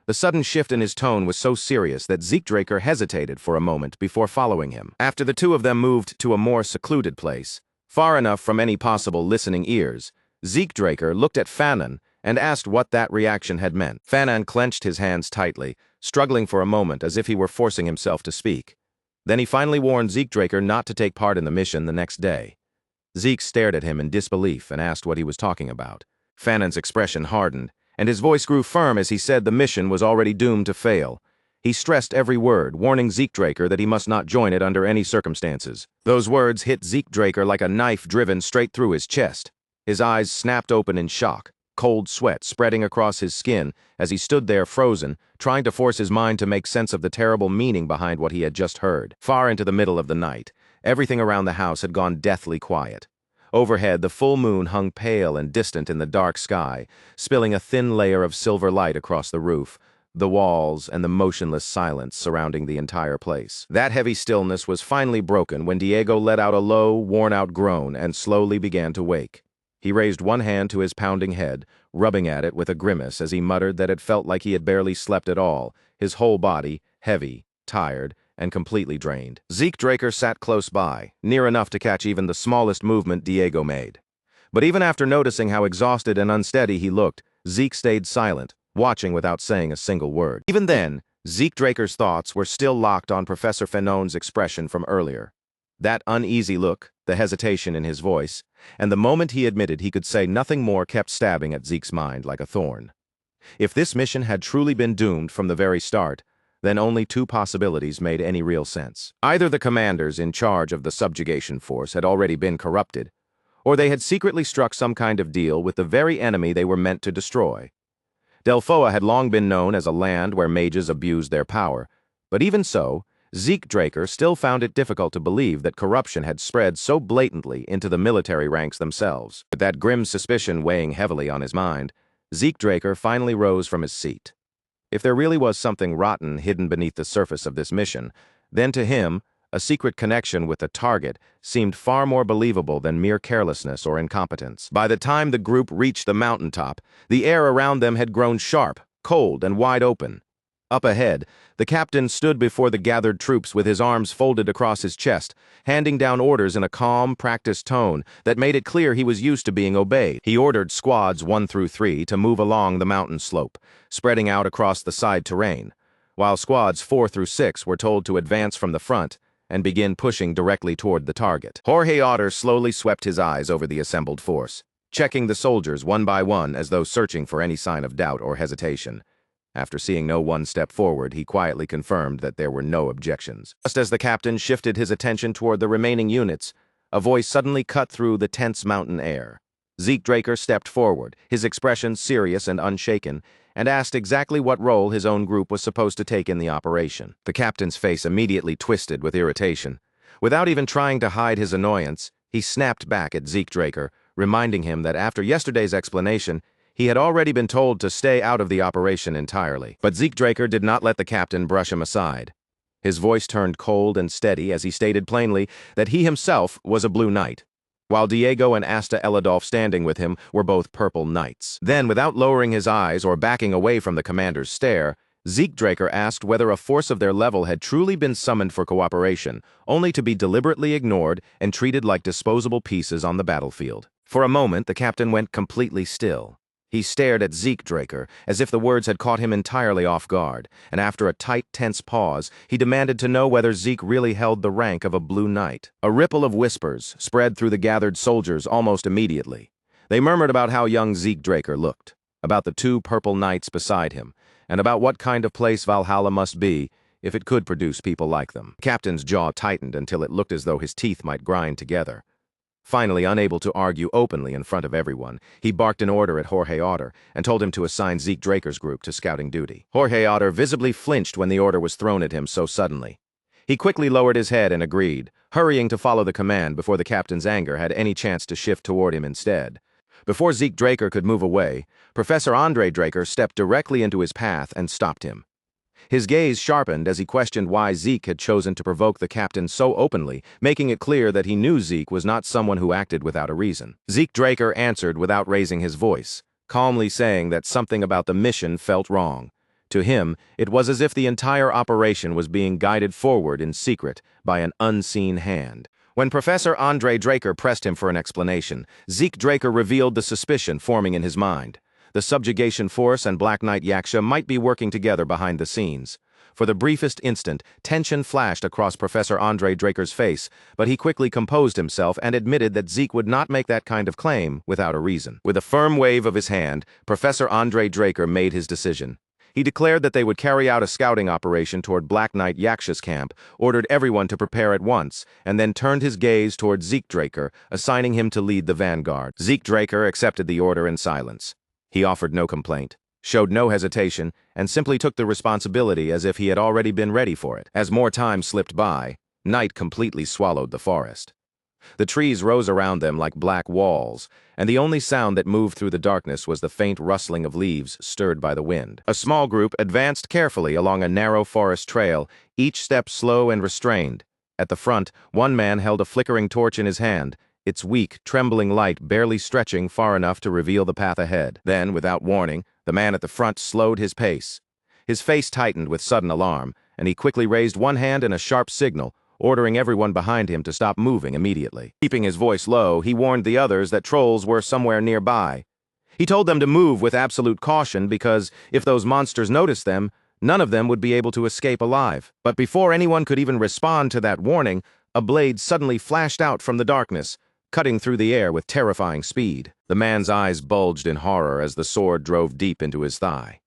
The sudden shift in his tone was so serious that Zeke Draker hesitated for a moment before following him. After the two of them moved to a more secluded place, far enough from any possible listening ears, Zeke Draker looked at Fannin and asked what that reaction had meant. Fannin clenched his hands tightly, struggling for a moment as if he were forcing himself to speak. Then he finally warned Zeke Draker not to take part in the mission the next day. Zeke stared at him in disbelief and asked what he was talking about. Fannin's expression hardened, and his voice grew firm as he said the mission was already doomed to fail. He stressed every word, warning Zeke Draker that he must not join it under any circumstances. Those words hit Zeke Draker like a knife driven straight through his chest. His eyes snapped open in shock, cold sweat spreading across his skin as he stood there frozen, trying to force his mind to make sense of the terrible meaning behind what he had just heard. Far into the middle of the night, everything around the house had gone deathly quiet. Overhead, the full moon hung pale and distant in the dark sky, spilling a thin layer of silver light across the roof, the walls, and the motionless silence surrounding the entire place. That heavy stillness was finally broken when Diego let out a low, worn-out groan and slowly began to wake. He raised one hand to his pounding head, rubbing at it with a grimace as he muttered that it felt like he had barely slept at all, his whole body heavy, tired, and completely drained. Zeke Draker sat close by, near enough to catch even the smallest movement Diego made. But even after noticing how exhausted and unsteady he looked, Zeke stayed silent, watching without saying a single word. Even then, Zeke Draker's thoughts were still locked on Professor Fannin's expression from earlier. That uneasy look, the hesitation in his voice, and the moment he admitted he could say nothing more kept stabbing at Zeke's mind like a thorn. If this mission had truly been doomed from the very start, then only two possibilities made any real sense. Either the commanders in charge of the subjugation force had already been corrupted, or they had secretly struck some kind of deal with the very enemy they were meant to destroy. Delphoa had long been known as a land where mages abused their power, but even so, Zeke Draker still found it difficult to believe that corruption had spread so blatantly into the military ranks themselves. With that grim suspicion weighing heavily on his mind, Zeke Draker finally rose from his seat. If there really was something rotten hidden beneath the surface of this mission, then to him, a secret connection with the target seemed far more believable than mere carelessness or incompetence. By the time the group reached the mountaintop, the air around them had grown sharp, cold, and wide open. Up ahead, the captain stood before the gathered troops with his arms folded across his chest, handing down orders in a calm, practiced tone that made it clear he was used to being obeyed. He ordered squads 1 through 3 to move along the mountain slope, spreading out across the side terrain, while squads 4 through 6 were told to advance from the front and begin pushing directly toward the target. Jorge Otter slowly swept his eyes over the assembled force, checking the soldiers one by one as though searching for any sign of doubt or hesitation. After seeing no one step forward, he quietly confirmed that there were no objections. Just as the captain shifted his attention toward the remaining units, a voice suddenly cut through the tense mountain air. Zeke Draker stepped forward, his expression serious and unshaken, and asked exactly what role his own group was supposed to take in the operation. The captain's face immediately twisted with irritation. Without even trying to hide his annoyance, he snapped back at Zeke Draker, reminding him that after yesterday's explanation, he had already been told to stay out of the operation entirely. But Zeke Draker did not let the captain brush him aside. His voice turned cold and steady as he stated plainly that he himself was a Blue Knight, while Diego and Asta Eladolf standing with him were both Purple Knights. Then, without lowering his eyes or backing away from the commander's stare, Zeke Draker asked whether a force of their level had truly been summoned for cooperation, only to be deliberately ignored and treated like disposable pieces on the battlefield. For a moment, the captain went completely still. He stared at Zeke Draker as if the words had caught him entirely off guard, and after a tight, tense pause, he demanded to know whether Zeke really held the rank of a Blue Knight. A ripple of whispers spread through the gathered soldiers almost immediately. They murmured about how young Zeke Draker looked, about the 2 Purple Knights beside him, and about what kind of place Valhalla must be if it could produce people like them. The captain's jaw tightened until it looked as though his teeth might grind together. Finally, unable to argue openly in front of everyone, he barked an order at Jorge Otter and told him to assign Zeke Draker's group to scouting duty. Jorge Otter visibly flinched when the order was thrown at him so suddenly. He quickly lowered his head and agreed, hurrying to follow the command before the captain's anger had any chance to shift toward him instead. Before Zeke Draker could move away, Professor Andre Draker stepped directly into his path and stopped him. His gaze sharpened as he questioned why Zeke had chosen to provoke the captain so openly, making it clear that he knew Zeke was not someone who acted without a reason. Zeke Draker answered without raising his voice, calmly saying that something about the mission felt wrong. To him, it was as if the entire operation was being guided forward in secret by an unseen hand. When Professor Andre Draker pressed him for an explanation, Zeke Draker revealed the suspicion forming in his mind. The subjugation force and Black Knight Yaksha might be working together behind the scenes. For the briefest instant, tension flashed across Professor Andre Draker's face, but he quickly composed himself and admitted that Zeke would not make that kind of claim without a reason. With a firm wave of his hand, Professor Andre Draker made his decision. He declared that they would carry out a scouting operation toward Black Knight Yaksha's camp, ordered everyone to prepare at once, and then turned his gaze toward Zeke Draker, assigning him to lead the vanguard. Zeke Draker accepted the order in silence. He offered no complaint, showed no hesitation, and simply took the responsibility as if he had already been ready for it. As more time slipped by, night completely swallowed the forest. The trees rose around them like black walls, and the only sound that moved through the darkness was the faint rustling of leaves stirred by the wind. A small group advanced carefully along a narrow forest trail, each step slow and restrained. At the front, one man held a flickering torch in his hand, its weak, trembling light barely stretching far enough to reveal the path ahead. Then, without warning, the man at the front slowed his pace. His face tightened with sudden alarm, and he quickly raised one hand in a sharp signal, ordering everyone behind him to stop moving immediately. Keeping his voice low, he warned the others that trolls were somewhere nearby. He told them to move with absolute caution because, if those monsters noticed them, none of them would be able to escape alive. But before anyone could even respond to that warning, a blade suddenly flashed out from the darkness, cutting through the air with terrifying speed. The man's eyes bulged in horror as the sword drove deep into his thigh.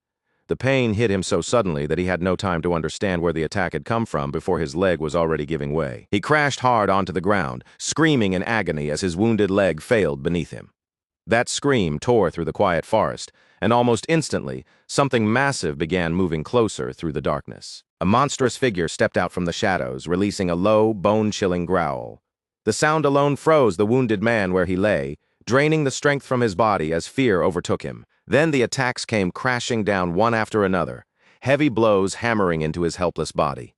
The pain hit him so suddenly that he had no time to understand where the attack had come from before his leg was already giving way. He crashed hard onto the ground, screaming in agony as his wounded leg failed beneath him. That scream tore through the quiet forest, and almost instantly, something massive began moving closer through the darkness. A monstrous figure stepped out from the shadows, releasing a low, bone-chilling growl. The sound alone froze the wounded man where he lay, draining the strength from his body as fear overtook him. Then the attacks came crashing down one after another, heavy blows hammering into his helpless body.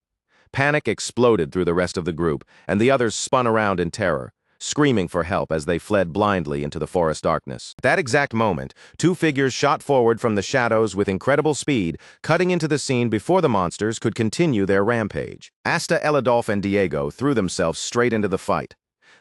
Panic exploded through the rest of the group, and the others spun around in terror, screaming for help as they fled blindly into the forest darkness. At that exact moment, two figures shot forward from the shadows with incredible speed, cutting into the scene before the monsters could continue their rampage. Asta, Elidolf, and Diego threw themselves straight into the fight.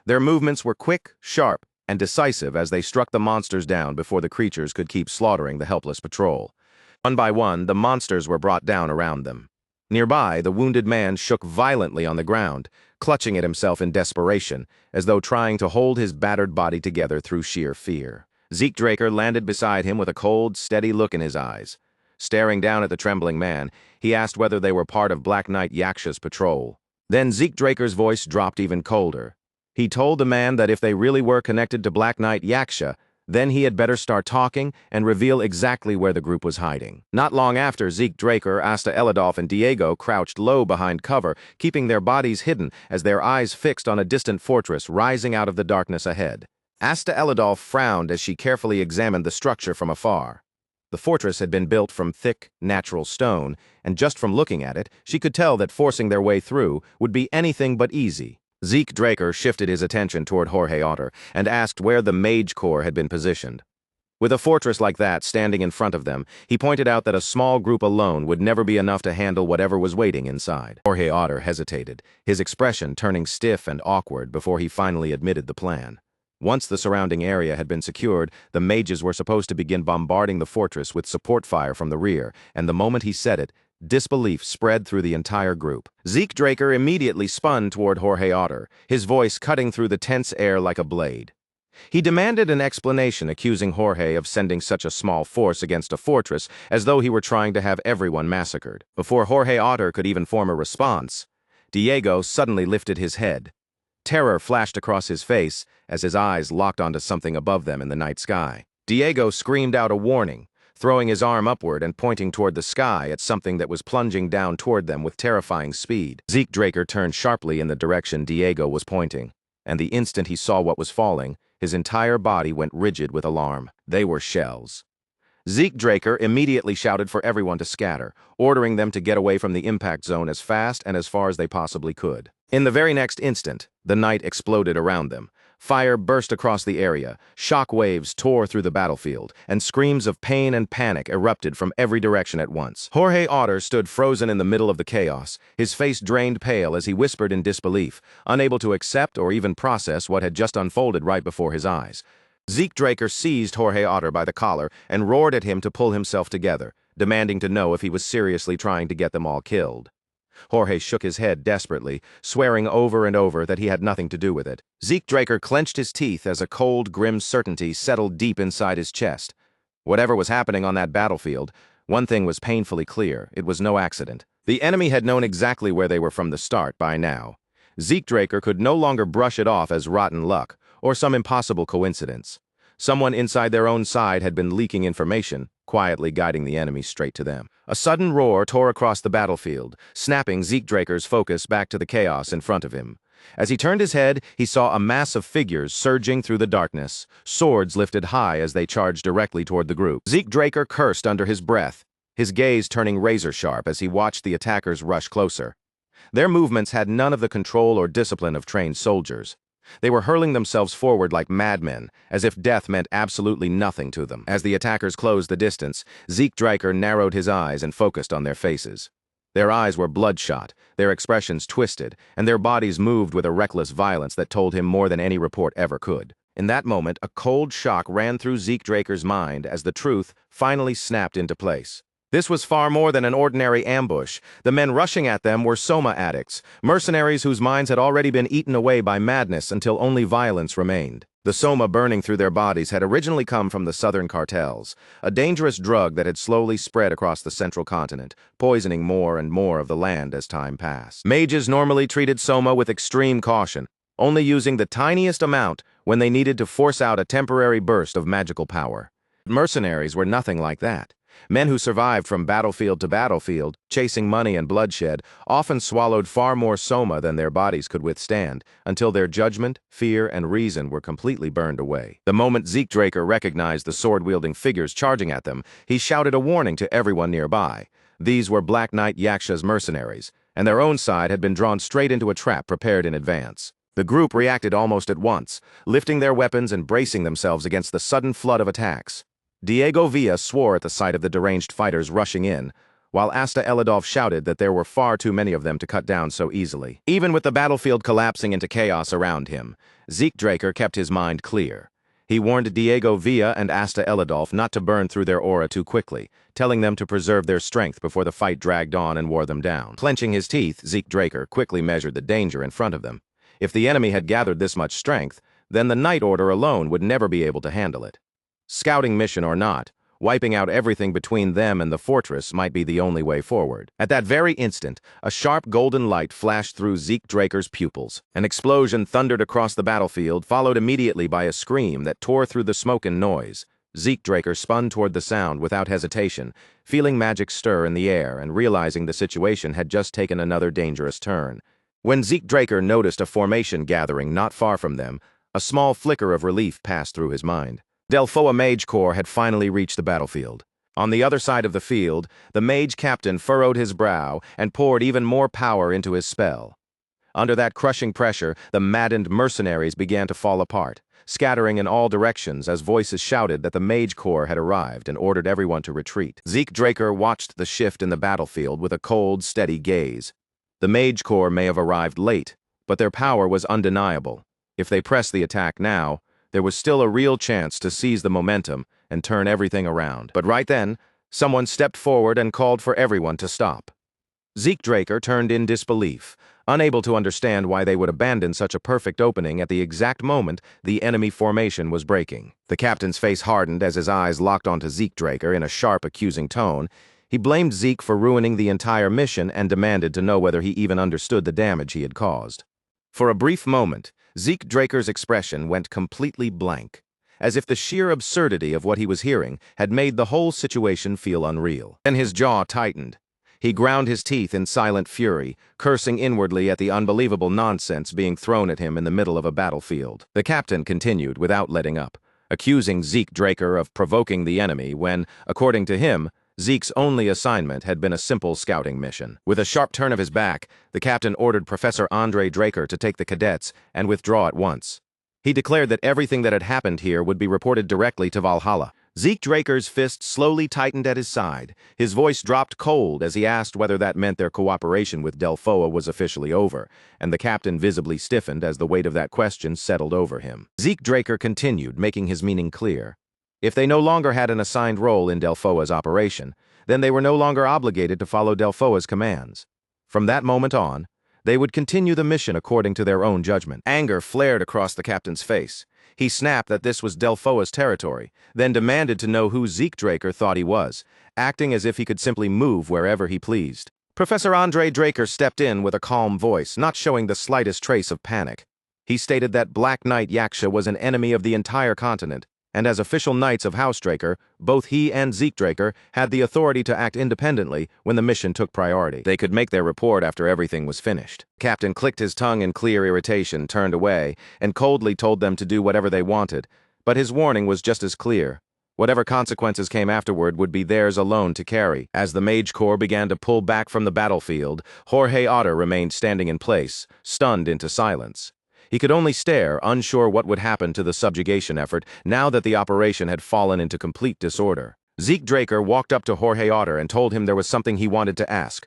Their movements were quick, sharp, and decisive as they struck the monsters down before the creatures could keep slaughtering the helpless patrol. One by one, the monsters were brought down around them. Nearby, the wounded man shook violently on the ground, clutching at himself in desperation, as though trying to hold his battered body together through sheer fear. Zeke Draker landed beside him with a cold, steady look in his eyes. Staring down at the trembling man, he asked whether they were part of Black Knight Yaksha's patrol. Then Zeke Draker's voice dropped even colder. He told the man that if they really were connected to Black Knight Yaksha, then he had better start talking and reveal exactly where the group was hiding. Not long after, Zeke Draker, Asta, Elidolf, and Diego crouched low behind cover, keeping their bodies hidden as their eyes fixed on a distant fortress rising out of the darkness ahead. Asta Elidolf frowned as she carefully examined the structure from afar. The fortress had been built from thick, natural stone, and just from looking at it, she could tell that forcing their way through would be anything but easy. Zeke Draker shifted his attention toward Jorge Otter and asked where the Mage Corps had been positioned. With a fortress like that standing in front of them, he pointed out that a small group alone would never be enough to handle whatever was waiting inside. Jorge Otter hesitated, his expression turning stiff and awkward before he finally admitted the plan. Once the surrounding area had been secured, the mages were supposed to begin bombarding the fortress with support fire from the rear, and the moment he said it, disbelief spread through the entire group. Zeke Draker immediately spun toward Jorge Otter, his voice cutting through the tense air like a blade. He demanded an explanation, accusing Jorge of sending such a small force against a fortress as though he were trying to have everyone massacred. Before Jorge Otter could even form a response, Diego suddenly lifted his head. Terror flashed across his face as his eyes locked onto something above them in the night sky. Diego screamed out a warning, throwing his arm upward and pointing toward the sky at something that was plunging down toward them with terrifying speed. Zeke Draker turned sharply in the direction Diego was pointing, and the instant he saw what was falling, his entire body went rigid with alarm. They were shells. Zeke Draker immediately shouted for everyone to scatter, ordering them to get away from the impact zone as fast and as far as they possibly could. In the very next instant, the night exploded around them. Fire burst across the area, shock waves tore through the battlefield, and screams of pain and panic erupted from every direction at once. Jorge Otter stood frozen in the middle of the chaos, his face drained pale as he whispered in disbelief, unable to accept or even process what had just unfolded right before his eyes. Zeke Draker seized Jorge Otter by the collar and roared at him to pull himself together, demanding to know if he was seriously trying to get them all killed. Jorge shook his head desperately, swearing over and over that he had nothing to do with it. Zeke Draker clenched his teeth as a cold, grim certainty settled deep inside his chest. Whatever was happening on that battlefield, one thing was painfully clear: it was no accident. The enemy had known exactly where they were from the start by now. Zeke Draker could no longer brush it off as rotten luck or some impossible coincidence. Someone inside their own side had been leaking information, quietly guiding the enemy straight to them. A sudden roar tore across the battlefield, snapping Zeke Draker's focus back to the chaos in front of him. As he turned his head, he saw a mass of figures surging through the darkness, swords lifted high as they charged directly toward the group. Zeke Draker cursed under his breath, his gaze turning razor-sharp as he watched the attackers rush closer. Their movements had none of the control or discipline of trained soldiers. They were hurling themselves forward like madmen, as if death meant absolutely nothing to them. As the attackers closed the distance, Zeke Draker narrowed his eyes and focused on their faces. Their eyes were bloodshot, their expressions twisted, and their bodies moved with a reckless violence that told him more than any report ever could. In that moment, a cold shock ran through Zeke Draker's mind as the truth finally snapped into place. This was far more than an ordinary ambush. The men rushing at them were soma addicts, mercenaries whose minds had already been eaten away by madness until only violence remained. The soma burning through their bodies had originally come from the southern cartels, a dangerous drug that had slowly spread across the central continent, poisoning more and more of the land as time passed. Mages normally treated soma with extreme caution, only using the tiniest amount when they needed to force out a temporary burst of magical power. Mercenaries were nothing like that. Men who survived from battlefield to battlefield, chasing money and bloodshed, often swallowed far more soma than their bodies could withstand, until their judgment, fear, and reason were completely burned away. The moment Zeke Draker recognized the sword-wielding figures charging at them, he shouted a warning to everyone nearby. These were Black Knight Yaksha's mercenaries, and their own side had been drawn straight into a trap prepared in advance. The group reacted almost at once, lifting their weapons and bracing themselves against the sudden flood of attacks. Diego Villa swore at the sight of the deranged fighters rushing in, while Asta Elidolf shouted that there were far too many of them to cut down so easily. Even with the battlefield collapsing into chaos around him, Zeke Draker kept his mind clear. He warned Diego Villa and Asta Elidolf not to burn through their aura too quickly, telling them to preserve their strength before the fight dragged on and wore them down. Clenching his teeth, Zeke Draker quickly measured the danger in front of them. If the enemy had gathered this much strength, then the Night Order alone would never be able to handle it. Scouting mission or not, wiping out everything between them and the fortress might be the only way forward. At that very instant, a sharp golden light flashed through Zeke Draker's pupils. An explosion thundered across the battlefield, followed immediately by a scream that tore through the smoke and noise. Zeke Draker spun toward the sound without hesitation, feeling magic stir in the air and realizing the situation had just taken another dangerous turn. When Zeke Draker noticed a formation gathering not far from them, a small flicker of relief passed through his mind. Delphoa Mage Corps had finally reached the battlefield. On the other side of the field, the mage captain furrowed his brow and poured even more power into his spell. Under that crushing pressure, the maddened mercenaries began to fall apart, scattering in all directions as voices shouted that the Mage Corps had arrived and ordered everyone to retreat. Zeke Draker watched the shift in the battlefield with a cold, steady gaze. The Mage Corps may have arrived late, but their power was undeniable. If they pressed the attack now, there was still a real chance to seize the momentum and turn everything around. But right then, someone stepped forward and called for everyone to stop. Zeke Draker turned in disbelief, unable to understand why they would abandon such a perfect opening at the exact moment the enemy formation was breaking. The captain's face hardened as his eyes locked onto Zeke Draker in a sharp, accusing tone. He blamed Zeke for ruining the entire mission and demanded to know whether he even understood the damage he had caused. For a brief moment, Zeke Draker's expression went completely blank, as if the sheer absurdity of what he was hearing had made the whole situation feel unreal. Then his jaw tightened. He ground his teeth in silent fury, cursing inwardly at the unbelievable nonsense being thrown at him in the middle of a battlefield. The captain continued without letting up, accusing Zeke Draker of provoking the enemy when, according to him, Zeke's only assignment had been a simple scouting mission. With a sharp turn of his back, the captain ordered Professor Andre Draker to take the cadets and withdraw at once. He declared that everything that had happened here would be reported directly to Valhalla. Zeke Draker's fist slowly tightened at his side. His voice dropped cold as he asked whether that meant their cooperation with Delphoa was officially over, and the captain visibly stiffened as the weight of that question settled over him. Zeke Draker continued, making his meaning clear. If they no longer had an assigned role in Delphoa's operation, then they were no longer obligated to follow Delphoa's commands. From that moment on, they would continue the mission according to their own judgment. Anger flared across the captain's face. He snapped that this was Delphoa's territory, then demanded to know who Zeke Draker thought he was, acting as if he could simply move wherever he pleased. Professor Andre Draker stepped in with a calm voice, not showing the slightest trace of panic. He stated that Black Knight Yaksha was an enemy of the entire continent, and as official knights of House Draker, both he and Zeke Draker had the authority to act independently when the mission took priority. They could make their report after everything was finished. The captain clicked his tongue in clear irritation, turned away, and coldly told them to do whatever they wanted, but his warning was just as clear. Whatever consequences came afterward would be theirs alone to carry. As the Mage Corps began to pull back from the battlefield, Jorge Otter remained standing in place, stunned into silence. He could only stare, unsure what would happen to the subjugation effort now that the operation had fallen into complete disorder. Zeke Draker walked up to Jorge Otter and told him there was something he wanted to ask.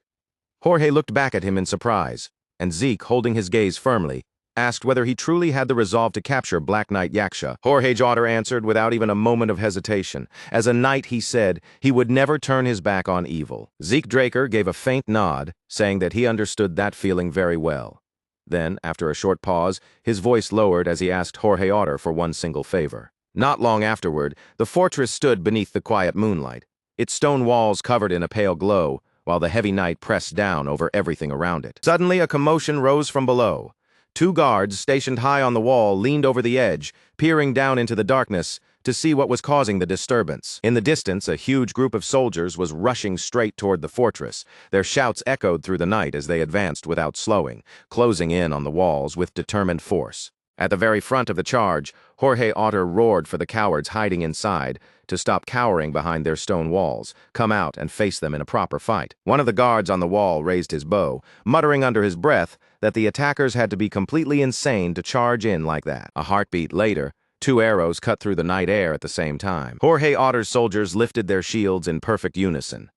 Jorge looked back at him in surprise, and Zeke, holding his gaze firmly, asked whether he truly had the resolve to capture Black Knight Yaksha. Jorge Otter answered without even a moment of hesitation. As a knight, he said, he would never turn his back on evil. Zeke Draker gave a faint nod, saying that he understood that feeling very well. Then, after a short pause, his voice lowered as he asked Jorge Otter for one single favor. Not long afterward, the fortress stood beneath the quiet moonlight, its stone walls covered in a pale glow, while the heavy night pressed down over everything around it. Suddenly, a commotion rose from below. Two guards, stationed high on the wall, leaned over the edge, peering down into the darkness to see what was causing the disturbance. In the distance, a huge group of soldiers was rushing straight toward the fortress. Their shouts echoed through the night as they advanced without slowing, closing in on the walls with determined force. At the very front of the charge, Jorge Otter roared for the cowards hiding inside to stop cowering behind their stone walls, come out and face them in a proper fight. One of the guards on the wall raised his bow, muttering under his breath that the attackers had to be completely insane to charge in like that. A heartbeat later, two arrows cut through the night air at the same time. Jorge Otter's soldiers lifted their shields in perfect unison.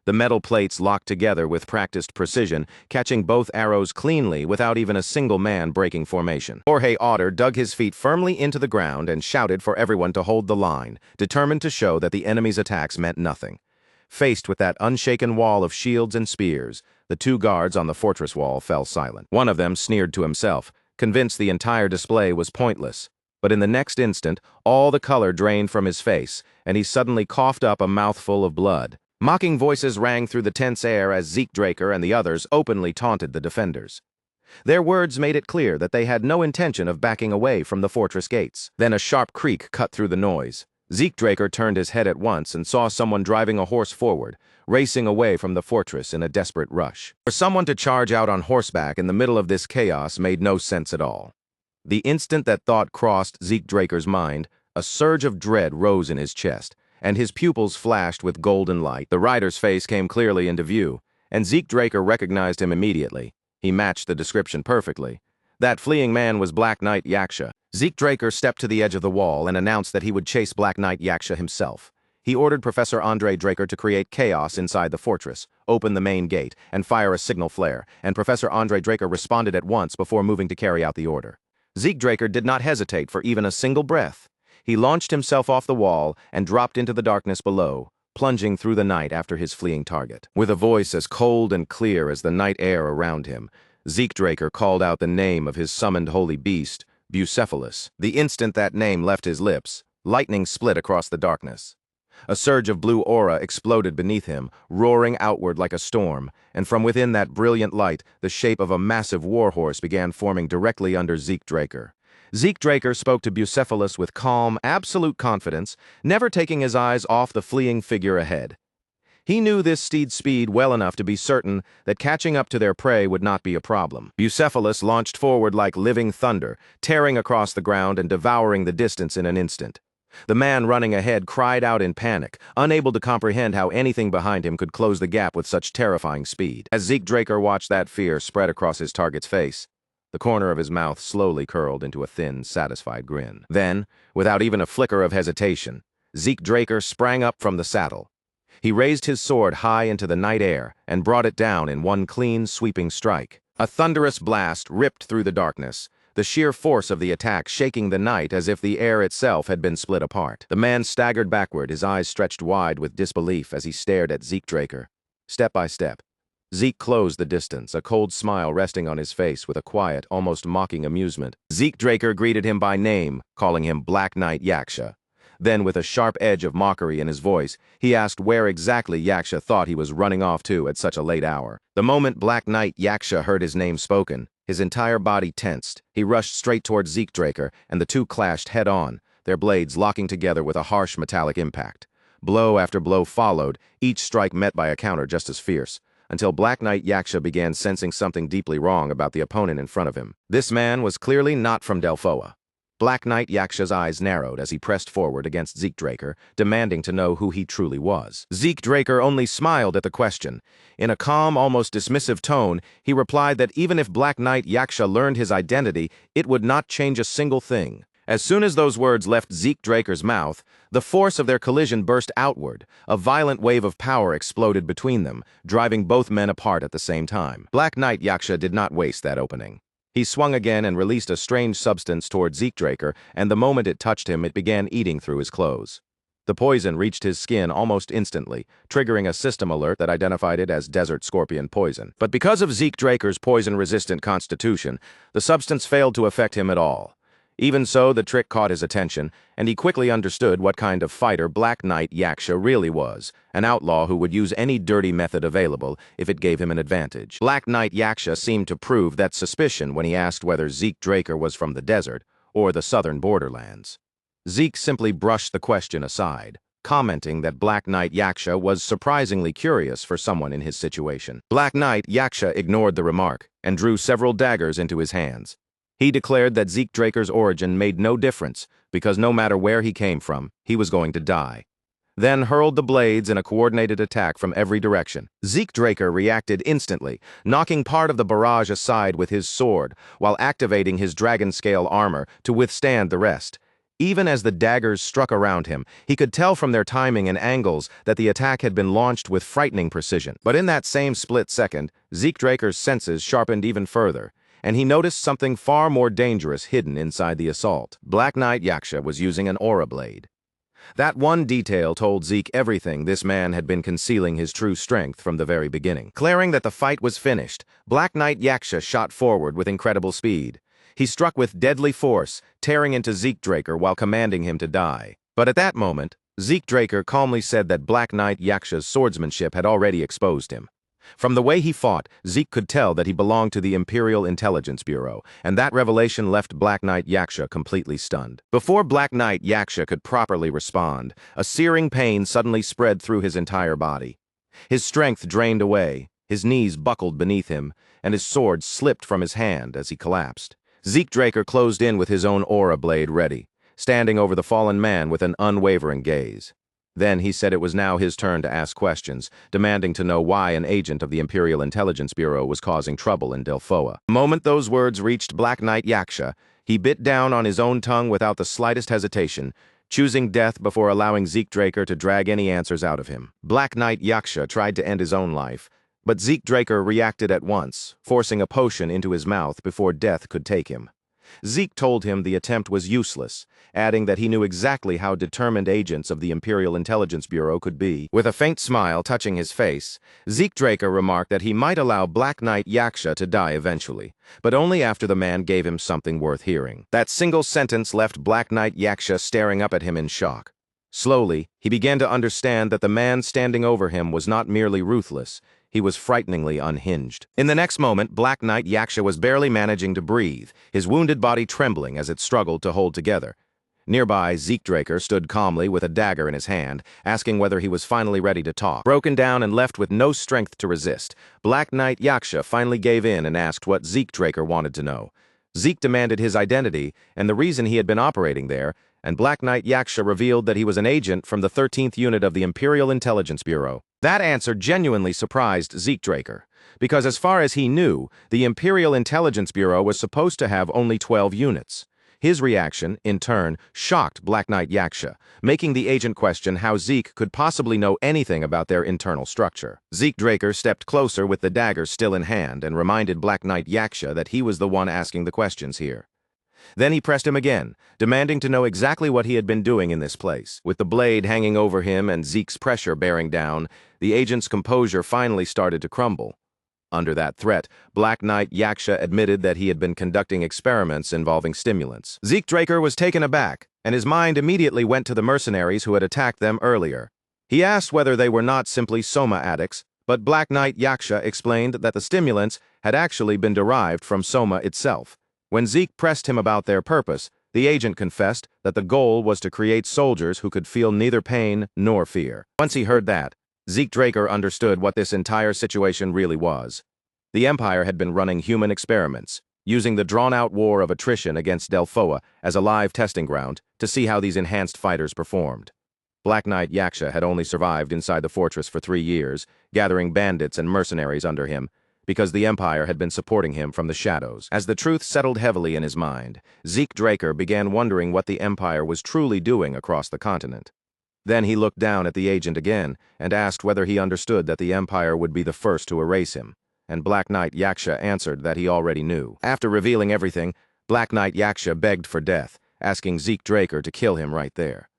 The metal plates locked together with practiced precision, catching both arrows cleanly without even a single man breaking formation. Jorge Otter dug his feet firmly into the ground and shouted for everyone to hold the line, determined to show that the enemy's attacks meant nothing. Faced with that unshaken wall of shields and spears, the two guards on the fortress wall fell silent. One of them sneered to himself, convinced the entire display was pointless. But in the next instant, all the color drained from his face, and he suddenly coughed up a mouthful of blood. Mocking voices rang through the tense air as Zeke Draker and the others openly taunted the defenders. Their words made it clear that they had no intention of backing away from the fortress gates. Then a sharp creak cut through the noise. Zeke Draker turned his head at once and saw someone driving a horse forward, racing away from the fortress in a desperate rush. For someone to charge out on horseback in the middle of this chaos made no sense at all. The instant that thought crossed Zeke Draker's mind, a surge of dread rose in his chest, and his pupils flashed with golden light. The rider's face came clearly into view, and Zeke Draker recognized him immediately. He matched the description perfectly. That fleeing man was Black Knight Yaksha. Zeke Draker stepped to the edge of the wall and announced that he would chase Black Knight Yaksha himself. He ordered Professor Andre Draker to create chaos inside the fortress, open the main gate, and fire a signal flare, and Professor Andre Draker responded at once before moving to carry out the order. Zeke Draker did not hesitate for even a single breath. He launched himself off the wall and dropped into the darkness below, plunging through the night after his fleeing target. With a voice as cold and clear as the night air around him, Zeke Draker called out the name of his summoned holy beast, Bucephalus. The instant that name left his lips, lightning split across the darkness. A surge of blue aura exploded beneath him, roaring outward like a storm, and from within that brilliant light, the shape of a massive warhorse began forming directly under Zeke Draker. Zeke Draker spoke to Bucephalus with calm, absolute confidence, never taking his eyes off the fleeing figure ahead. He knew this steed's speed well enough to be certain that catching up to their prey would not be a problem. Bucephalus launched forward like living thunder, tearing across the ground and devouring the distance in an instant. The man running ahead cried out in panic, unable to comprehend how anything behind him could close the gap with such terrifying speed. As Zeke Draker watched that fear spread across his target's face, the corner of his mouth slowly curled into a thin, satisfied grin. Then, without even a flicker of hesitation, Zeke Draker sprang up from the saddle. He raised his sword high into the night air and brought it down in one clean, sweeping strike. A thunderous blast ripped through the darkness, the sheer force of the attack shaking the night as if the air itself had been split apart. The man staggered backward, his eyes stretched wide with disbelief as he stared at Zeke Draker. Step by step, Zeke closed the distance, a cold smile resting on his face with a quiet, almost mocking amusement. Zeke Draker greeted him by name, calling him Black Knight Yaksha. Then, with a sharp edge of mockery in his voice, he asked where exactly Yaksha thought he was running off to at such a late hour. The moment Black Knight Yaksha heard his name spoken, his entire body tensed. He rushed straight towards Zeke Draker, and the two clashed head-on, their blades locking together with a harsh metallic impact. Blow after blow followed, each strike met by a counter just as fierce, until Black Knight Yaksha began sensing something deeply wrong about the opponent in front of him. This man was clearly not from Delphoa. Black Knight Yaksha's eyes narrowed as he pressed forward against Zeke Draker, demanding to know who he truly was. Zeke Draker only smiled at the question. In a calm, almost dismissive tone, he replied that even if Black Knight Yaksha learned his identity, it would not change a single thing. As soon as those words left Zeke Draker's mouth, the force of their collision burst outward. A violent wave of power exploded between them, driving both men apart at the same time. Black Knight Yaksha did not waste that opening. He swung again and released a strange substance toward Zeke Draker, and the moment it touched him, it began eating through his clothes. The poison reached his skin almost instantly, triggering a system alert that identified it as desert scorpion poison. But because of Zeke Draker's poison-resistant constitution, the substance failed to affect him at all. Even so, the trick caught his attention, and he quickly understood what kind of fighter Black Knight Yaksha really was, an outlaw who would use any dirty method available if it gave him an advantage. Black Knight Yaksha seemed to prove that suspicion when he asked whether Zeke Draker was from the desert or the southern borderlands. Zeke simply brushed the question aside, commenting that Black Knight Yaksha was surprisingly curious for someone in his situation. Black Knight Yaksha ignored the remark and drew several daggers into his hands. He declared that Zeke Draker's origin made no difference because no matter where he came from, he was going to die. Then hurled the blades in a coordinated attack from every direction. Zeke Draker reacted instantly, knocking part of the barrage aside with his sword while activating his dragon scale armor to withstand the rest. Even as the daggers struck around him, he could tell from their timing and angles that the attack had been launched with frightening precision. But in that same split second, Zeke Draker's senses sharpened even further, and he noticed something far more dangerous hidden inside the assault. Black Knight Yaksha was using an aura blade. That one detail told Zeke everything this man had been concealing his true strength from the very beginning. Declaring that the fight was finished, Black Knight Yaksha shot forward with incredible speed. He struck with deadly force, tearing into Zeke Draker while commanding him to die. But at that moment, Zeke Draker calmly said that Black Knight Yaksha's swordsmanship had already exposed him. From the way he fought, Zeke could tell that he belonged to the Imperial Intelligence Bureau, and that revelation left Black Knight Yaksha completely stunned. Before Black Knight Yaksha could properly respond, a searing pain suddenly spread through his entire body. His strength drained away, his knees buckled beneath him, and his sword slipped from his hand as he collapsed. Zeke Draker closed in with his own aura blade ready, standing over the fallen man with an unwavering gaze. Then he said it was now his turn to ask questions, demanding to know why an agent of the Imperial Intelligence Bureau was causing trouble in Delphoa. The moment those words reached Black Knight Yaksha, he bit down on his own tongue without the slightest hesitation, choosing death before allowing Zeke Draker to drag any answers out of him. Black Knight Yaksha tried to end his own life, but Zeke Draker reacted at once, forcing a potion into his mouth before death could take him. Zeke told him the attempt was useless, adding that he knew exactly how determined agents of the Imperial Intelligence Bureau could be. With a faint smile touching his face, Zeke Draker remarked that he might allow Black Knight Yaksha to die eventually, but only after the man gave him something worth hearing. That single sentence left Black Knight Yaksha staring up at him in shock. Slowly, he began to understand that the man standing over him was not merely ruthless, he was frighteningly unhinged. In the next moment, Black Knight Yaksha was barely managing to breathe, his wounded body trembling as it struggled to hold together. Nearby, Zeke Draker stood calmly with a dagger in his hand, asking whether he was finally ready to talk. Broken down and left with no strength to resist, Black Knight Yaksha finally gave in and asked what Zeke Draker wanted to know. Zeke demanded his identity and the reason he had been operating there, and Black Knight Yaksha revealed that he was an agent from the 13th Unit of the Imperial Intelligence Bureau. That answer genuinely surprised Zeke Draker, because as far as he knew, the Imperial Intelligence Bureau was supposed to have only 12 units. His reaction, in turn, shocked Black Knight Yaksha, making the agent question how Zeke could possibly know anything about their internal structure. Zeke Draker stepped closer with the dagger still in hand and reminded Black Knight Yaksha that he was the one asking the questions here. Then he pressed him again, demanding to know exactly what he had been doing in this place. With the blade hanging over him and Zeke's pressure bearing down, the agent's composure finally started to crumble. Under that threat, Black Knight Yaksha admitted that he had been conducting experiments involving stimulants. Zeke Draker was taken aback, and his mind immediately went to the mercenaries who had attacked them earlier. He asked whether they were not simply soma addicts, but Black Knight Yaksha explained that the stimulants had actually been derived from soma itself. When Zeke pressed him about their purpose, the agent confessed that the goal was to create soldiers who could feel neither pain nor fear. Once he heard that, Zeke Draker understood what this entire situation really was. The Empire had been running human experiments, using the drawn-out war of attrition against Delphoa as a live testing ground to see how these enhanced fighters performed. Black Knight Yaksha had only survived inside the fortress for 3 years, gathering bandits and mercenaries under him, because the Empire had been supporting him from the shadows. As the truth settled heavily in his mind, Zeke Draker began wondering what the Empire was truly doing across the continent. Then he looked down at the agent again and asked whether he understood that the Empire would be the first to erase him, and Black Knight Yaksha answered that he already knew. After revealing everything, Black Knight Yaksha begged for death, asking Zeke Draker to kill him right there.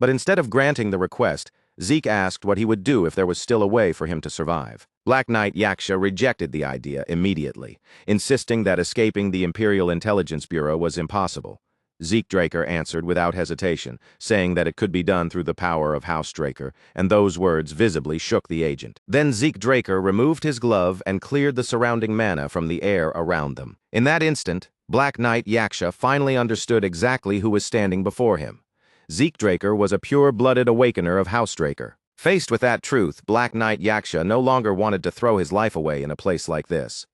But instead of granting the request, Zeke asked what he would do if there was still a way for him to survive. Black Knight Yaksha rejected the idea immediately, insisting that escaping the Imperial Intelligence Bureau was impossible. Zeke Draker answered without hesitation, saying that it could be done through the power of House Draker, and those words visibly shook the agent. Then Zeke Draker removed his glove and cleared the surrounding mana from the air around them. In that instant, Black Knight Yaksha finally understood exactly who was standing before him. Zeke Draker was a pure-blooded awakener of House Draker. Faced with that truth, Black Knight Yaksha no longer wanted to throw his life away in a place like this.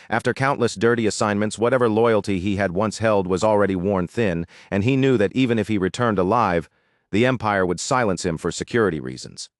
After countless dirty assignments, whatever loyalty he had once held was already worn thin, and he knew that even if he returned alive, the Empire would silence him for security reasons.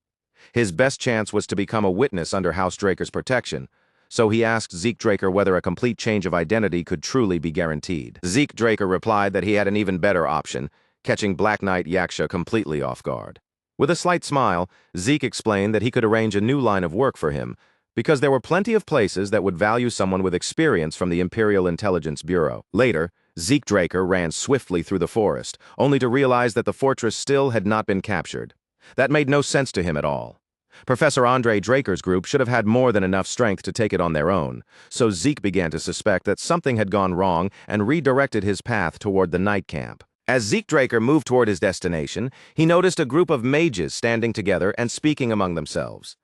His best chance was to become a witness under House Draker's protection, so he asked Zeke Draker whether a complete change of identity could truly be guaranteed. Zeke Draker replied that he had an even better option, catching Black Knight Yaksha completely off guard. With a slight smile, Zeke explained that he could arrange a new line of work for him, because there were plenty of places that would value someone with experience from the Imperial Intelligence Bureau. Later, Zeke Draker ran swiftly through the forest, only to realize that the fortress still had not been captured. That made no sense to him at all. Professor Andre Draker's group should have had more than enough strength to take it on their own, so Zeke began to suspect that something had gone wrong and redirected his path toward the night camp. As Zeke Draker moved toward his destination, he noticed a group of mages standing together and speaking among themselves.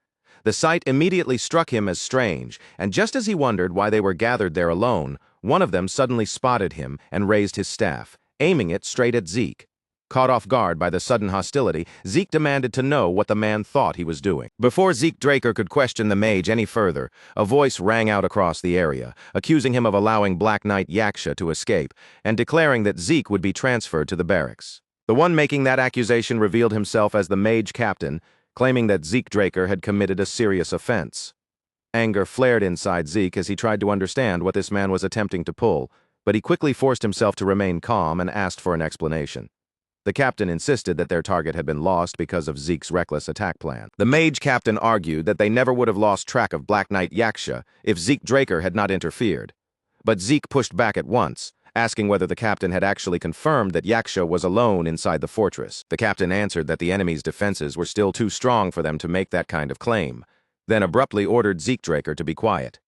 The sight immediately struck him as strange, and just as he wondered why they were gathered there alone, one of them suddenly spotted him and raised his staff, aiming it straight at Zeke. Caught off guard by the sudden hostility, Zeke demanded to know what the man thought he was doing. Before Zeke Draker could question the mage any further, a voice rang out across the area, accusing him of allowing Black Knight Yaksha to escape, and declaring that Zeke would be transferred to the barracks. The one making that accusation revealed himself as the mage captain, claiming that Zeke Draker had committed a serious offense. Anger flared inside Zeke as he tried to understand what this man was attempting to pull, but he quickly forced himself to remain calm and asked for an explanation. The captain insisted that their target had been lost because of Zeke's reckless attack plan. The mage captain argued that they never would have lost track of Black Knight Yaksha if Zeke Draker had not interfered. But Zeke pushed back at once, asking whether the captain had actually confirmed that Yaksha was alone inside the fortress. The captain answered that the enemy's defenses were still too strong for them to make that kind of claim, then abruptly ordered Zeke Draker to be quiet.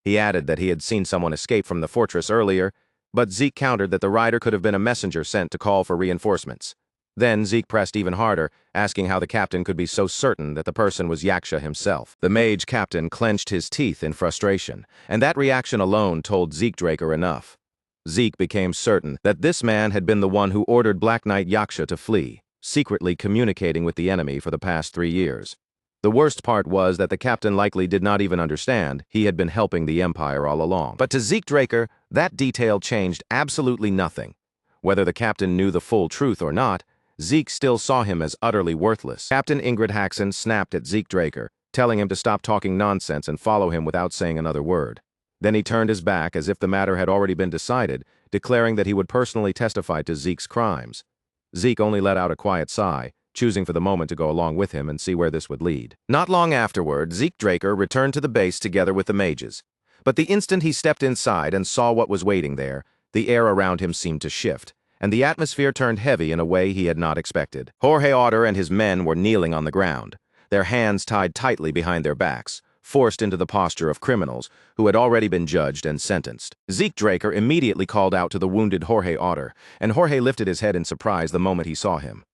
He added that he had seen someone escape from the fortress earlier, but Zeke countered that the rider could have been a messenger sent to call for reinforcements. Then Zeke pressed even harder, asking how the captain could be so certain that the person was Yaksha himself. The mage captain clenched his teeth in frustration, and that reaction alone told Zeke Draker enough. Zeke became certain that this man had been the one who ordered Black Knight Yaksha to flee, secretly communicating with the enemy for the past 3 years. The worst part was that the captain likely did not even understand he had been helping the Empire all along. But to Zeke Draker, that detail changed absolutely nothing. Whether the captain knew the full truth or not, Zeke still saw him as utterly worthless. Captain Ingrid Haxon snapped at Zeke Draker, telling him to stop talking nonsense and follow him without saying another word. Then he turned his back as if the matter had already been decided, declaring that he would personally testify to Zeke's crimes. Zeke only let out a quiet sigh, choosing for the moment to go along with him and see where this would lead. Not long afterward, Zeke Draker returned to the base together with the mages. But the instant he stepped inside and saw what was waiting there, the air around him seemed to shift, and the atmosphere turned heavy in a way he had not expected. Jorge Otter and his men were kneeling on the ground, their hands tied tightly behind their backs, forced into the posture of criminals who had already been judged and sentenced. Zeke Draker immediately called out to the wounded Jorge Otter, and Jorge lifted his head in surprise the moment he saw him.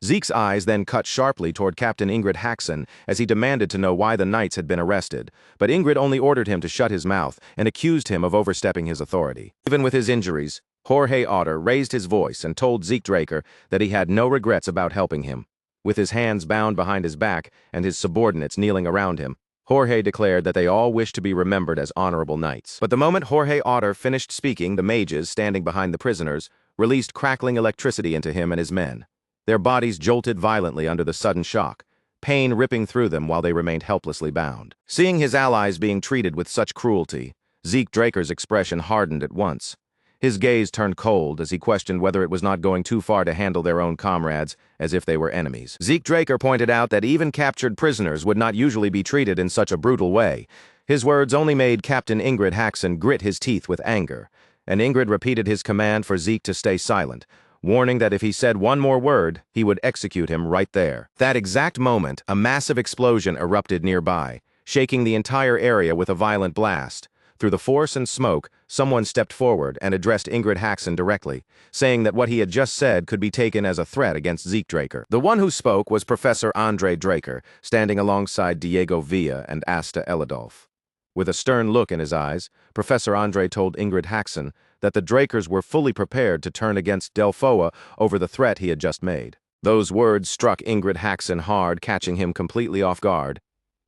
Zeke's eyes then cut sharply toward Captain Ingrid Haxon as he demanded to know why the knights had been arrested, but Ingrid only ordered him to shut his mouth and accused him of overstepping his authority. Even with his injuries, Jorge Otter raised his voice and told Zeke Draker that he had no regrets about helping him. With his hands bound behind his back and his subordinates kneeling around him, Jorge declared that they all wished to be remembered as honorable knights. But the moment Jorge Otter finished speaking, the mages standing behind the prisoners released crackling electricity into him and his men. Their bodies jolted violently under the sudden shock, pain ripping through them while they remained helplessly bound. Seeing his allies being treated with such cruelty, Zeke Draker's expression hardened at once. His gaze turned cold as he questioned whether it was not going too far to handle their own comrades as if they were enemies. Zeke Draker pointed out that even captured prisoners would not usually be treated in such a brutal way. His words only made Captain Ingrid Haxon grit his teeth with anger, and Ingrid repeated his command for Zeke to stay silent, warning that if he said one more word, he would execute him right there. That exact moment, a massive explosion erupted nearby, shaking the entire area with a violent blast. Through the force and smoke, someone stepped forward and addressed Ingrid Haxon directly, saying that what he had just said could be taken as a threat against Zeke Draker. The one who spoke was Professor Andre Draker, standing alongside Diego Villa and Asta Elidolf. With a stern look in his eyes, Professor Andre told Ingrid Haxon that the Drakers were fully prepared to turn against Delphoa over the threat he had just made. Those words struck Ingrid Haxon hard, catching him completely off guard.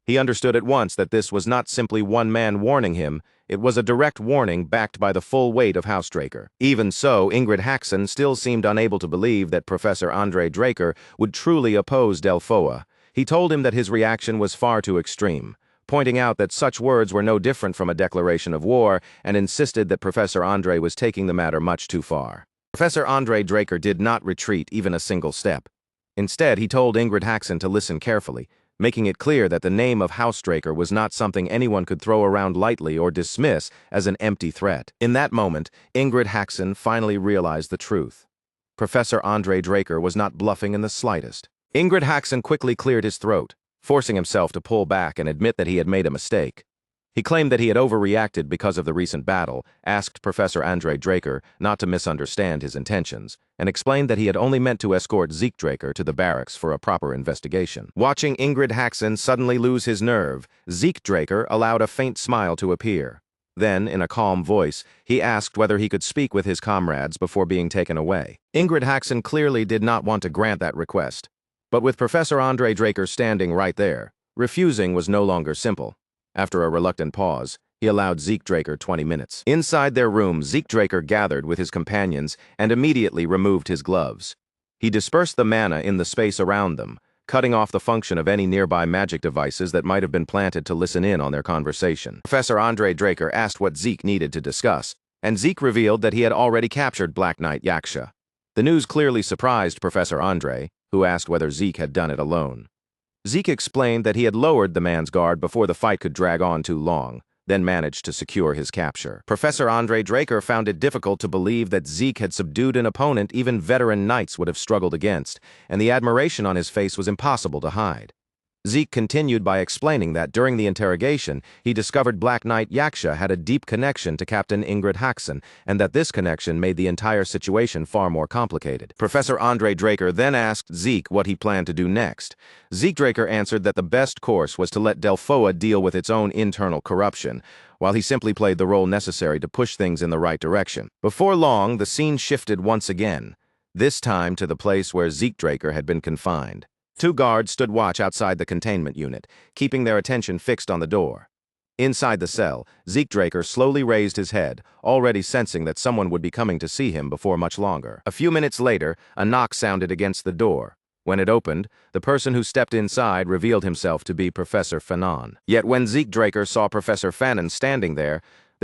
He understood at once that this was not simply one man warning him, it was a direct warning backed by the full weight of House Draker. Even so, Ingrid Haxon still seemed unable to believe that Professor Andre Draker would truly oppose Delphoa. He told him that his reaction was far too extreme, pointing out that such words were no different from a declaration of war, and insisted that Professor Andre was taking the matter much too far. Professor Andre Draker did not retreat even a single step. Instead, he told Ingrid Haxon to listen carefully, making it clear that the name of House Draker was not something anyone could throw around lightly or dismiss as an empty threat. In that moment, Ingrid Haxon finally realized the truth. Professor Andre Draker was not bluffing in the slightest. Ingrid Haxon quickly cleared his throat, forcing himself to pull back and admit that he had made a mistake. He claimed that he had overreacted because of the recent battle, asked Professor Andre Draker not to misunderstand his intentions, and explained that he had only meant to escort Zeke Draker to the barracks for a proper investigation. Watching Ingrid Haxon suddenly lose his nerve, Zeke Draker allowed a faint smile to appear. Then, in a calm voice, he asked whether he could speak with his comrades before being taken away. Ingrid Haxon clearly did not want to grant that request, but with Professor Andre Draker standing right there, refusing was no longer simple. After a reluctant pause, he allowed Zeke Draker 20 minutes. Inside their room, Zeke Draker gathered with his companions and immediately removed his gloves. He dispersed the mana in the space around them, cutting off the function of any nearby magic devices that might have been planted to listen in on their conversation. Professor Andre Draker asked what Zeke needed to discuss, and Zeke revealed that he had already captured Black Knight Yaksha. The news clearly surprised Professor Andre, who asked whether Zeke had done it alone. Zeke explained that he had lowered the man's guard before the fight could drag on too long, then managed to secure his capture. Professor Andre Draker found it difficult to believe that Zeke had subdued an opponent even veteran knights would have struggled against, and the admiration on his face was impossible to hide. Zeke continued by explaining that during the interrogation, he discovered Black Knight Yaksha had a deep connection to Captain Ingrid Haxon, and that this connection made the entire situation far more complicated. Professor Andre Draker then asked Zeke what he planned to do next. Zeke Draker answered that the best course was to let Delphoa deal with its own internal corruption, while he simply played the role necessary to push things in the right direction. Before long, the scene shifted once again, this time to the place where Zeke Draker had been confined. Two guards stood watch outside the containment unit, keeping their attention fixed on the door. Inside the cell, Zeke Draker slowly raised his head, already sensing that someone would be coming to see him before much longer. A few minutes later, a knock sounded against the door. When it opened, the person who stepped inside revealed himself to be Professor Fanon. Yet when Zeke Draker saw Professor Fanon standing there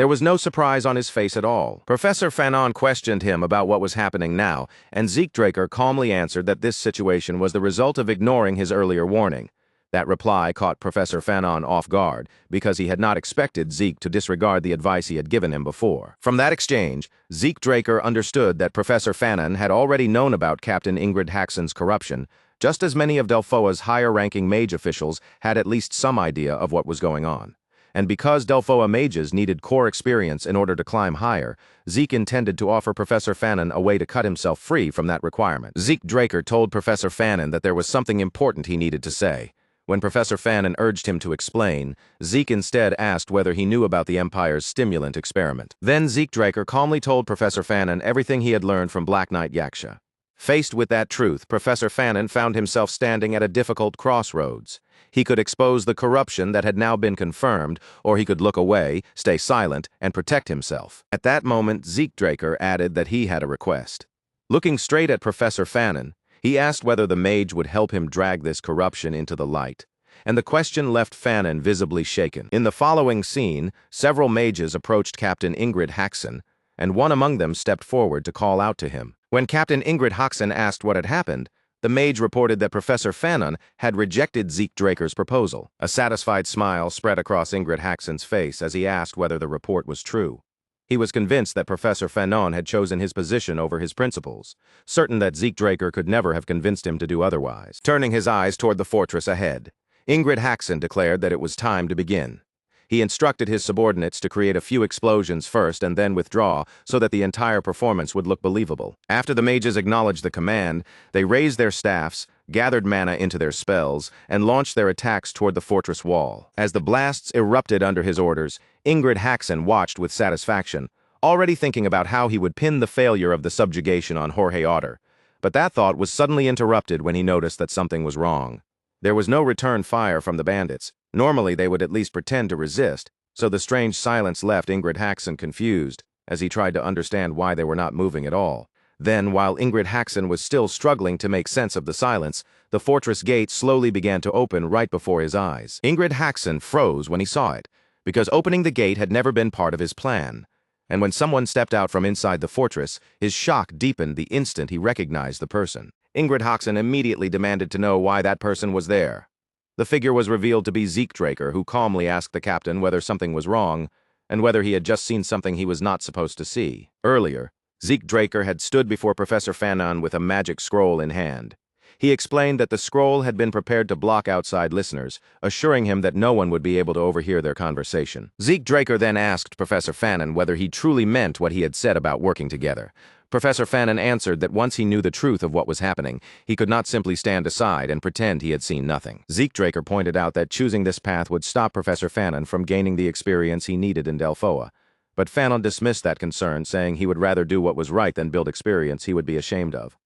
was no surprise on his face at all. Professor Fanon questioned him about what was happening now, and Zeke Draker calmly answered that this situation was the result of ignoring his earlier warning. That reply caught Professor Fanon off guard, because he had not expected Zeke to disregard the advice he had given him before. From that exchange, Zeke Draker understood that Professor Fanon had already known about Captain Ingrid Haxon's corruption, just as many of Delphoa's higher-ranking mage officials had at least some idea of what was going on. And because Delphoa mages needed core experience in order to climb higher, Zeke intended to offer Professor Fanon a way to cut himself free from that requirement. Zeke Draker told Professor Fanon that there was something important he needed to say. When Professor Fanon urged him to explain, Zeke instead asked whether he knew about the Empire's stimulant experiment. Then Zeke Draker calmly told Professor Fanon everything he had learned from Black Knight Yaksha. Faced with that truth, Professor Fanon found himself standing at a difficult crossroads. He could expose the corruption that had now been confirmed, or he could look away, stay silent, and protect himself. At that moment, Zeke Draker added that he had a request. Looking straight at Professor Fanon, he asked whether the mage would help him drag this corruption into the light, and the question left Fanon visibly shaken. In the following scene, several mages approached Captain Ingrid Haxon, and one among them stepped forward to call out to him. When Captain Ingrid Haxon asked what had happened, the mage reported that Professor Fanon had rejected Zeke Draker's proposal. A satisfied smile spread across Ingrid Haxon's face as he asked whether the report was true. He was convinced that Professor Fanon had chosen his position over his principles, certain that Zeke Draker could never have convinced him to do otherwise. Turning his eyes toward the fortress ahead, Ingrid Haxon declared that it was time to begin. He instructed his subordinates to create a few explosions first and then withdraw so that the entire performance would look believable. After the mages acknowledged the command, they raised their staffs, gathered mana into their spells, and launched their attacks toward the fortress wall. As the blasts erupted under his orders, Ingrid Haxon watched with satisfaction, already thinking about how he would pin the failure of the subjugation on Jorge Otter. But that thought was suddenly interrupted when he noticed that something was wrong. There was no return fire from the bandits. Normally, they would at least pretend to resist, so the strange silence left Ingrid Haxon confused as he tried to understand why they were not moving at all. Then, while Ingrid Haxon was still struggling to make sense of the silence, the fortress gate slowly began to open right before his eyes. Ingrid Haxon froze when he saw it, because opening the gate had never been part of his plan. And when someone stepped out from inside the fortress, his shock deepened the instant he recognized the person. Ingrid Haxon immediately demanded to know why that person was there. The figure was revealed to be Zeke Draker, who calmly asked the captain whether something was wrong, and whether he had just seen something he was not supposed to see. Earlier, Zeke Draker had stood before Professor Fanon with a magic scroll in hand. He explained that the scroll had been prepared to block outside listeners, assuring him that no one would be able to overhear their conversation. Zeke Draker then asked Professor Fanon whether he truly meant what he had said about working together. Professor Fanon answered that once he knew the truth of what was happening, he could not simply stand aside and pretend he had seen nothing. Zeke Draker pointed out that choosing this path would stop Professor Fanon from gaining the experience he needed in Delphoa. But Fanon dismissed that concern, saying he would rather do what was right than build experience he would be ashamed of.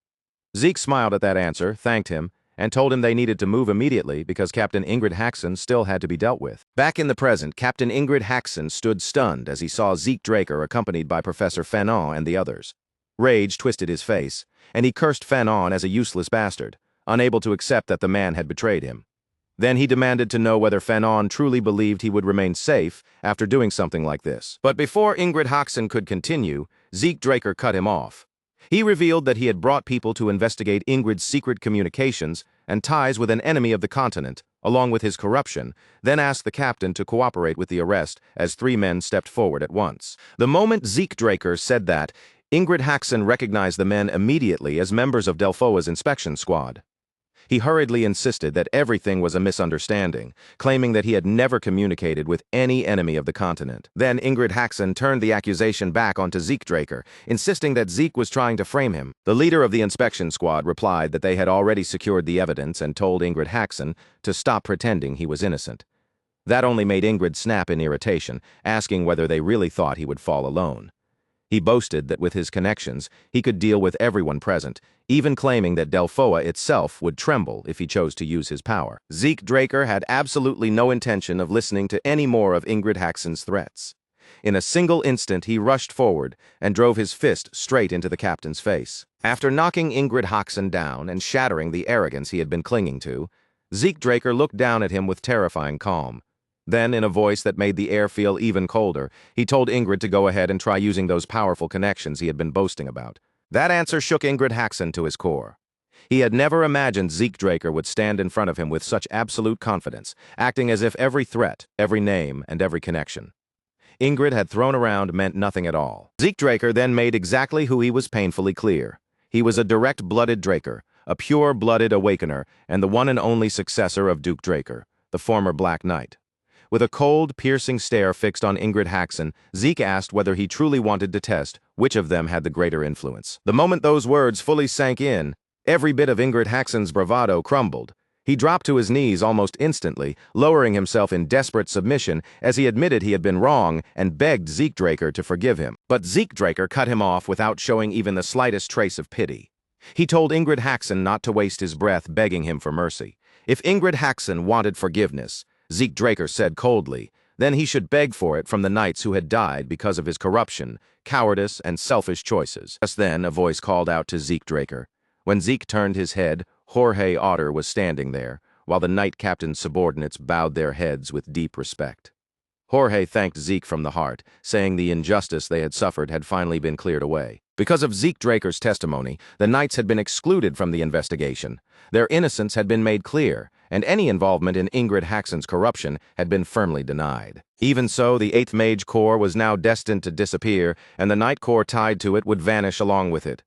Zeke smiled at that answer, thanked him, and told him they needed to move immediately because Captain Ingrid Haxon still had to be dealt with. Back in the present, Captain Ingrid Haxon stood stunned as he saw Zeke Draker accompanied by Professor Fanon and the others. Rage twisted his face, and he cursed Fanon as a useless bastard, unable to accept that the man had betrayed him. Then he demanded to know whether Fanon truly believed he would remain safe after doing something like this. But before Ingrid Haxon could continue, Zeke Draker cut him off. He revealed that he had brought people to investigate Ingrid's secret communications and ties with an enemy of the continent, along with his corruption, then asked the captain to cooperate with the arrest as 3 men stepped forward at once. The moment Zeke Draker said that, Ingrid Haxon recognized the men immediately as members of Delphoa's inspection squad. He hurriedly insisted that everything was a misunderstanding, claiming that he had never communicated with any enemy of the continent. Then Ingrid Haxon turned the accusation back onto Zeke Draker, insisting that Zeke was trying to frame him. The leader of the inspection squad replied that they had already secured the evidence and told Ingrid Haxon to stop pretending he was innocent. That only made Ingrid snap in irritation, asking whether they really thought he would fall alone. He boasted that with his connections, he could deal with everyone present, even claiming that Delphoa itself would tremble if he chose to use his power. Zeke Draker had absolutely no intention of listening to any more of Ingrid Haxon's threats. In a single instant, he rushed forward and drove his fist straight into the captain's face. After knocking Ingrid Haxon down and shattering the arrogance he had been clinging to, Zeke Draker looked down at him with terrifying calm. Then, in a voice that made the air feel even colder, he told Ingrid to go ahead and try using those powerful connections he had been boasting about. That answer shook Ingrid Haxon to his core. He had never imagined Zeke Draker would stand in front of him with such absolute confidence, acting as if every threat, every name, and every connection Ingrid had thrown around meant nothing at all. Zeke Draker then made exactly who he was painfully clear. He was a direct-blooded Draker, a pure-blooded awakener, and the one and only successor of Duke Draker, the former Black Knight. With a cold, piercing stare fixed on Ingrid Haxon, Zeke asked whether he truly wanted to test which of them had the greater influence. The moment those words fully sank in, every bit of Ingrid Haxon's bravado crumbled. He dropped to his knees almost instantly, lowering himself in desperate submission as he admitted he had been wrong and begged Zeke Draker to forgive him. But Zeke Draker cut him off without showing even the slightest trace of pity. He told Ingrid Haxon not to waste his breath begging him for mercy. If Ingrid Haxon wanted forgiveness, Zeke Draker said coldly, then he should beg for it from the knights who had died because of his corruption, cowardice, and selfish choices. Just then, a voice called out to Zeke Draker. When Zeke turned his head, Jorge Otter was standing there, while the knight captain's subordinates bowed their heads with deep respect. Jorge thanked Zeke from the heart, saying the injustice they had suffered had finally been cleared away. Because of Zeke Draker's testimony, the knights had been excluded from the investigation. Their innocence had been made clear, and any involvement in Ingrid Haxon's corruption had been firmly denied. Even so, the 8th Mage Corps was now destined to disappear, and the Knight Corps tied to it would vanish along with it.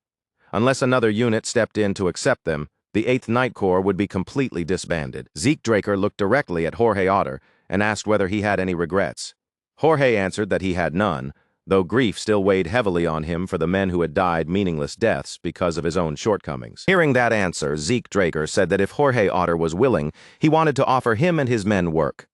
Unless another unit stepped in to accept them, the 8th Knight Corps would be completely disbanded. Zeke Draker looked directly at Jorge Otter and asked whether he had any regrets. Jorge answered that he had none, though grief still weighed heavily on him for the men who had died meaningless deaths because of his own shortcomings. Hearing that answer, Zeke Draker said that if Jorge Otter was willing, he wanted to offer him and his men work.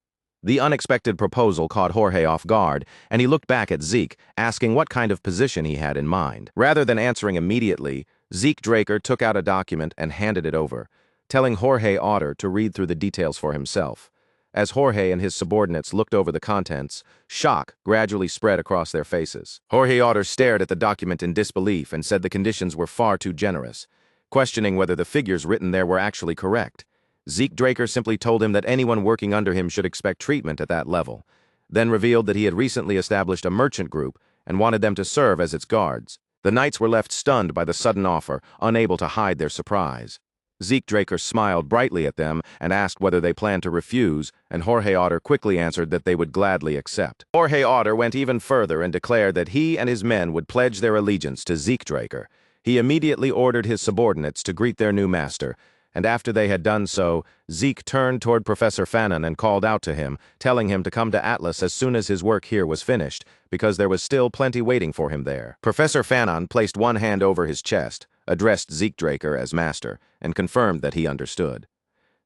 The unexpected proposal caught Jorge off guard, and he looked back at Zeke, asking what kind of position he had in mind. Rather than answering immediately, Zeke Draker took out a document and handed it over, telling Jorge Otter to read through the details for himself. As Jorge and his subordinates looked over the contents, shock gradually spread across their faces. Jorge Otter stared at the document in disbelief and said the conditions were far too generous, questioning whether the figures written there were actually correct. Zeke Draker simply told him that anyone working under him should expect treatment at that level, then revealed that he had recently established a merchant group and wanted them to serve as its guards. The knights were left stunned by the sudden offer, unable to hide their surprise. Zeke Draker smiled brightly at them and asked whether they planned to refuse, and Jorge Otter quickly answered that they would gladly accept. Jorge Otter went even further and declared that he and his men would pledge their allegiance to Zeke Draker. He immediately ordered his subordinates to greet their new master, and after they had done so, Zeke turned toward Professor Fanon and called out to him, telling him to come to Atlas as soon as his work here was finished, because there was still plenty waiting for him there. Professor Fanon placed one hand over his chest, addressed Zeke Draker as master, and confirmed that he understood.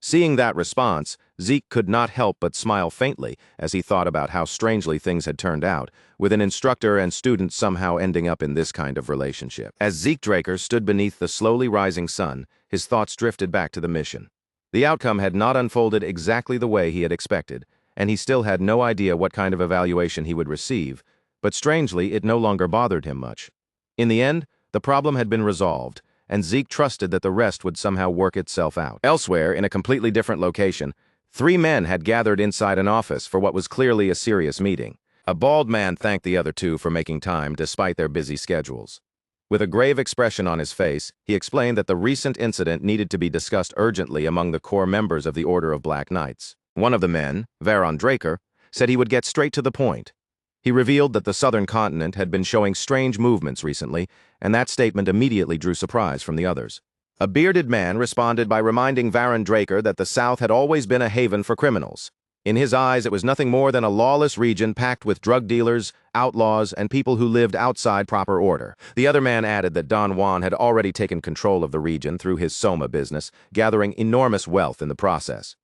Seeing that response, Zeke could not help but smile faintly as he thought about how strangely things had turned out, with an instructor and student somehow ending up in this kind of relationship. As Zeke Draker stood beneath the slowly rising sun, his thoughts drifted back to the mission. The outcome had not unfolded exactly the way he had expected, and he still had no idea what kind of evaluation he would receive, but strangely, it no longer bothered him much. In the end, the problem had been resolved, and Zeke trusted that the rest would somehow work itself out. Elsewhere, in a completely different location, 3 men had gathered inside an office for what was clearly a serious meeting. A bald man thanked the other 2 for making time despite their busy schedules. With a grave expression on his face, he explained that the recent incident needed to be discussed urgently among the core members of the Order of Black Knights. One of the men, Don Draker, said he would get straight to the point. He revealed that the southern continent had been showing strange movements recently, and that statement immediately drew surprise from the others. A bearded man responded by reminding Don Draker that the South had always been a haven for criminals. In his eyes, it was nothing more than a lawless region packed with drug dealers, outlaws, and people who lived outside proper order. The other man added that Don Juan had already taken control of the region through his Soma business, gathering enormous wealth in the process.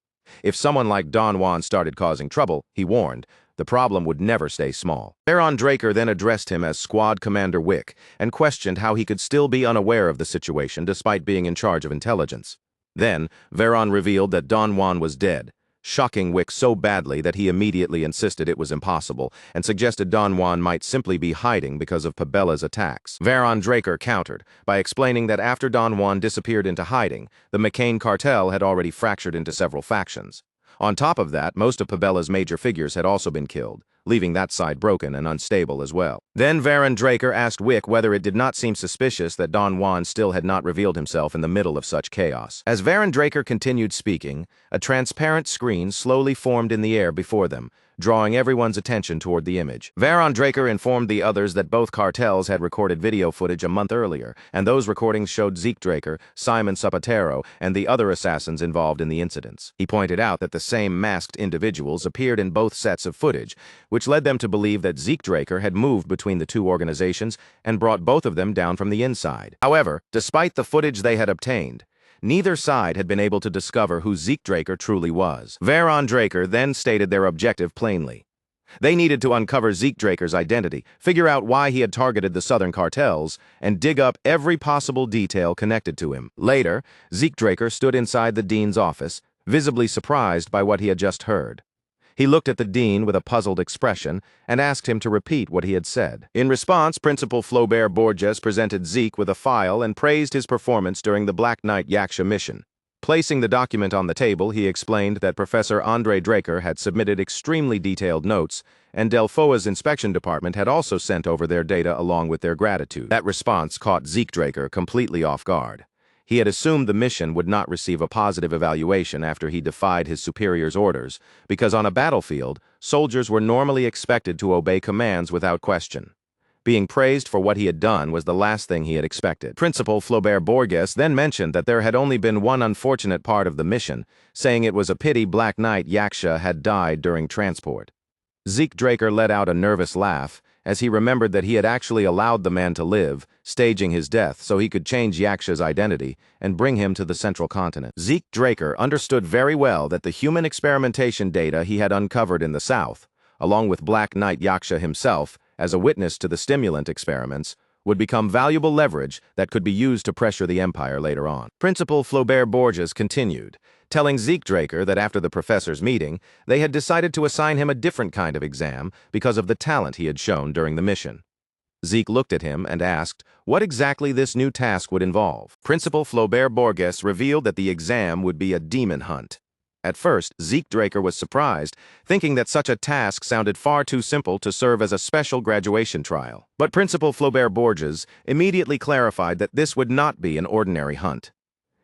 If someone like Don Juan started causing trouble, he warned, the problem would never stay small. Don Draker then addressed him as Squad Commander Wick and questioned how he could still be unaware of the situation despite being in charge of intelligence. Then, Don revealed that Don Juan was dead, shocking Wick so badly that he immediately insisted it was impossible and suggested Don Juan might simply be hiding because of Pabella's attacks. Don Draker countered by explaining that after Don Juan disappeared into hiding, the McCain cartel had already fractured into several factions. On top of that, most of Pabella's major figures had also been killed, leaving that side broken and unstable as well. Then Don Draker asked Wick whether it did not seem suspicious that Don Juan still had not revealed himself in the middle of such chaos. As Don Draker continued speaking, a transparent screen slowly formed in the air before them, drawing everyone's attention toward the image. Don Draker informed the others that both cartels had recorded video footage a month earlier, and those recordings showed Zeke Draker, Simon Zapatero, and the other assassins involved in the incidents. He pointed out that the same masked individuals appeared in both sets of footage, which led them to believe that Zeke Draker had moved between the 2 organizations and brought both of them down from the inside. However, despite the footage they had obtained, neither side had been able to discover who Zeke Draker truly was. Don Draker then stated their objective plainly. They needed to uncover Zeke Draker's identity, figure out why he had targeted the southern cartels, and dig up every possible detail connected to him. Later, Zeke Draker stood inside the dean's office, visibly surprised by what he had just heard. He looked at the dean with a puzzled expression and asked him to repeat what he had said. In response, Principal Flaubert Borges presented Zeke with a file and praised his performance during the Black Knight Yaksha mission. Placing the document on the table, he explained that Professor Don Draker had submitted extremely detailed notes, and Delfoa's inspection department had also sent over their data along with their gratitude. That response caught Zeke Draker completely off guard. He had assumed the mission would not receive a positive evaluation after he defied his superior's orders, because on a battlefield, soldiers were normally expected to obey commands without question. Being praised for what he had done was the last thing he had expected. Principal Flaubert Borges then mentioned that there had only been one unfortunate part of the mission, saying it was a pity Black Knight Yaksha had died during transport. Zeke Draker let out a nervous laugh, as he remembered that he had actually allowed the man to live, staging his death so he could change Yaksha's identity and bring him to the central continent. Zeke Draker understood very well that the human experimentation data he had uncovered in the South, along with Black Knight Yaksha himself, as a witness to the stimulant experiments, would become valuable leverage that could be used to pressure the Empire later on. Principal Flaubert Borges continued, telling Zeke Draker that after the professor's meeting, they had decided to assign him a different kind of exam because of the talent he had shown during the mission. Zeke looked at him and asked what exactly this new task would involve. Principal Flaubert Borges revealed that the exam would be a demon hunt. At first, Zeke Draker was surprised, thinking that such a task sounded far too simple to serve as a special graduation trial. But Principal Flaubert Borges immediately clarified that this would not be an ordinary hunt.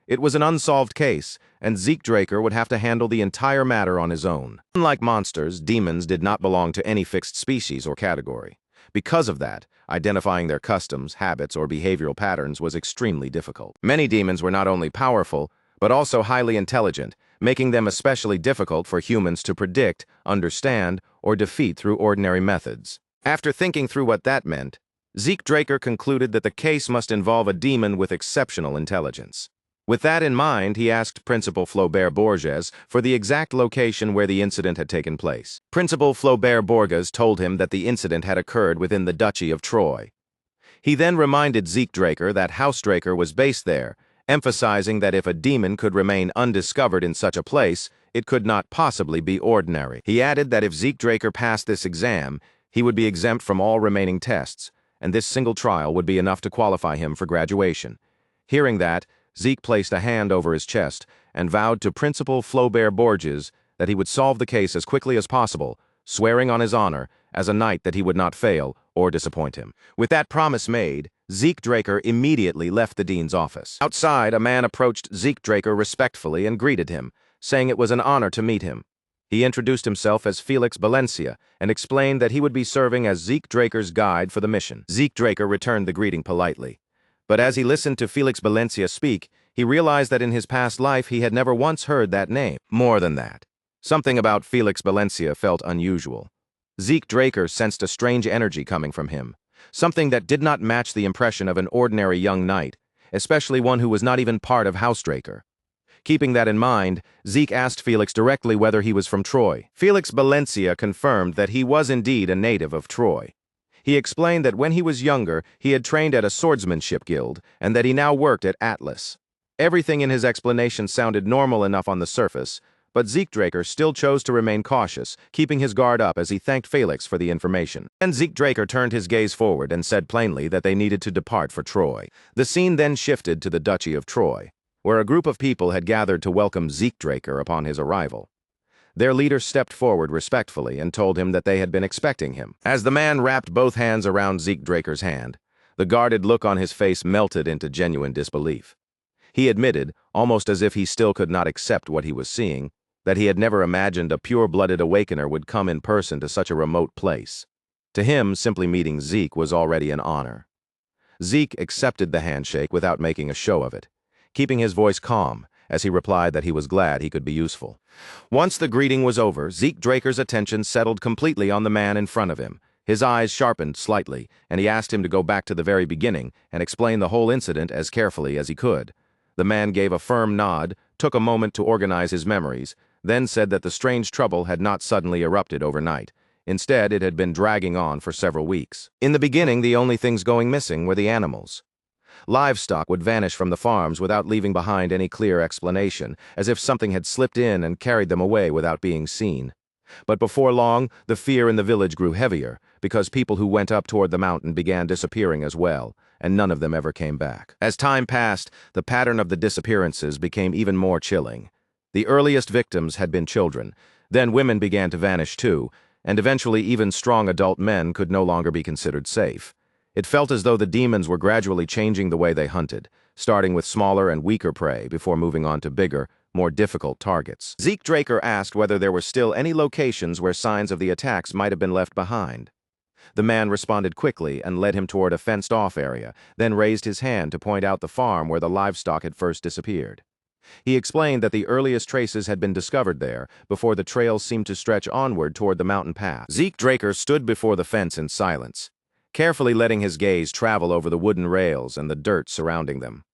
It was an unsolved case, and Zeke Draker would have to handle the entire matter on his own. Unlike monsters, demons did not belong to any fixed species or category. Because of that, identifying their customs, habits, or behavioral patterns was extremely difficult. Many demons were not only powerful, but also highly intelligent, making them especially difficult for humans to predict, understand, or defeat through ordinary methods. After thinking through what that meant, Zeke Draker concluded that the case must involve a demon with exceptional intelligence. With that in mind, he asked Principal Flaubert Borges for the exact location where the incident had taken place. Principal Flaubert Borges told him that the incident had occurred within the Duchy of Troy. He then reminded Zeke Draker that House Draker was based there, emphasizing that if a demon could remain undiscovered in such a place, it could not possibly be ordinary. He added that if Zeke Draker passed this exam, he would be exempt from all remaining tests, and this single trial would be enough to qualify him for graduation. Hearing that, Zeke placed a hand over his chest and vowed to Principal Flaubert Borges that he would solve the case as quickly as possible, swearing on his honor as a knight that he would not fail or disappoint him. With that promise made, Zeke Draker immediately left the dean's office. Outside, a man approached Zeke Draker respectfully and greeted him, saying it was an honor to meet him. He introduced himself as Felix Valencia and explained that he would be serving as Zeke Draker's guide for the mission. Zeke Draker returned the greeting politely. But as he listened to Felix Valencia speak, he realized that in his past life he had never once heard that name. More than that, something about Felix Valencia felt unusual. Zeke Draker sensed a strange energy coming from him, something that did not match the impression of an ordinary young knight, especially one who was not even part of House Draker. Keeping that in mind, Zeke asked Felix directly whether he was from Troy. Felix Valencia confirmed that he was indeed a native of Troy. He explained that when he was younger, he had trained at a swordsmanship guild, and that he now worked at Atlas. Everything in his explanation sounded normal enough on the surface, but Zeke Draker still chose to remain cautious, keeping his guard up as he thanked Felix for the information. And Zeke Draker turned his gaze forward and said plainly that they needed to depart for Troy. The scene then shifted to the Duchy of Troy, where a group of people had gathered to welcome Zeke Draker upon his arrival. Their leader stepped forward respectfully and told him that they had been expecting him. As the man wrapped both hands around Zeke Draker's hand, the guarded look on his face melted into genuine disbelief. He admitted, almost as if he still could not accept what he was seeing, that he had never imagined a pure-blooded awakener would come in person to such a remote place. To him, simply meeting Zeke was already an honor. Zeke accepted the handshake without making a show of it, keeping his voice calm as he replied that he was glad he could be useful. Once the greeting was over, Zeke Draker's attention settled completely on the man in front of him. His eyes sharpened slightly, and he asked him to go back to the very beginning and explain the whole incident as carefully as he could. The man gave a firm nod, took a moment to organize his memories, then said that the strange trouble had not suddenly erupted overnight. Instead, it had been dragging on for several weeks. In the beginning, the only things going missing were the animals. Livestock would vanish from the farms without leaving behind any clear explanation, as if something had slipped in and carried them away without being seen. But before long, the fear in the village grew heavier, because people who went up toward the mountain began disappearing as well, and none of them ever came back. As time passed, the pattern of the disappearances became even more chilling. The earliest victims had been children, then women began to vanish too, and eventually even strong adult men could no longer be considered safe. It felt as though the demons were gradually changing the way they hunted, starting with smaller and weaker prey before moving on to bigger, more difficult targets. Zeke Draker asked whether there were still any locations where signs of the attacks might have been left behind. The man responded quickly and led him toward a fenced-off area, then raised his hand to point out the farm where the livestock had first disappeared. He explained that the earliest traces had been discovered there, before the trails seemed to stretch onward toward the mountain path. Zeke Draker stood before the fence in silence, carefully letting his gaze travel over the wooden rails and the dirt surrounding them.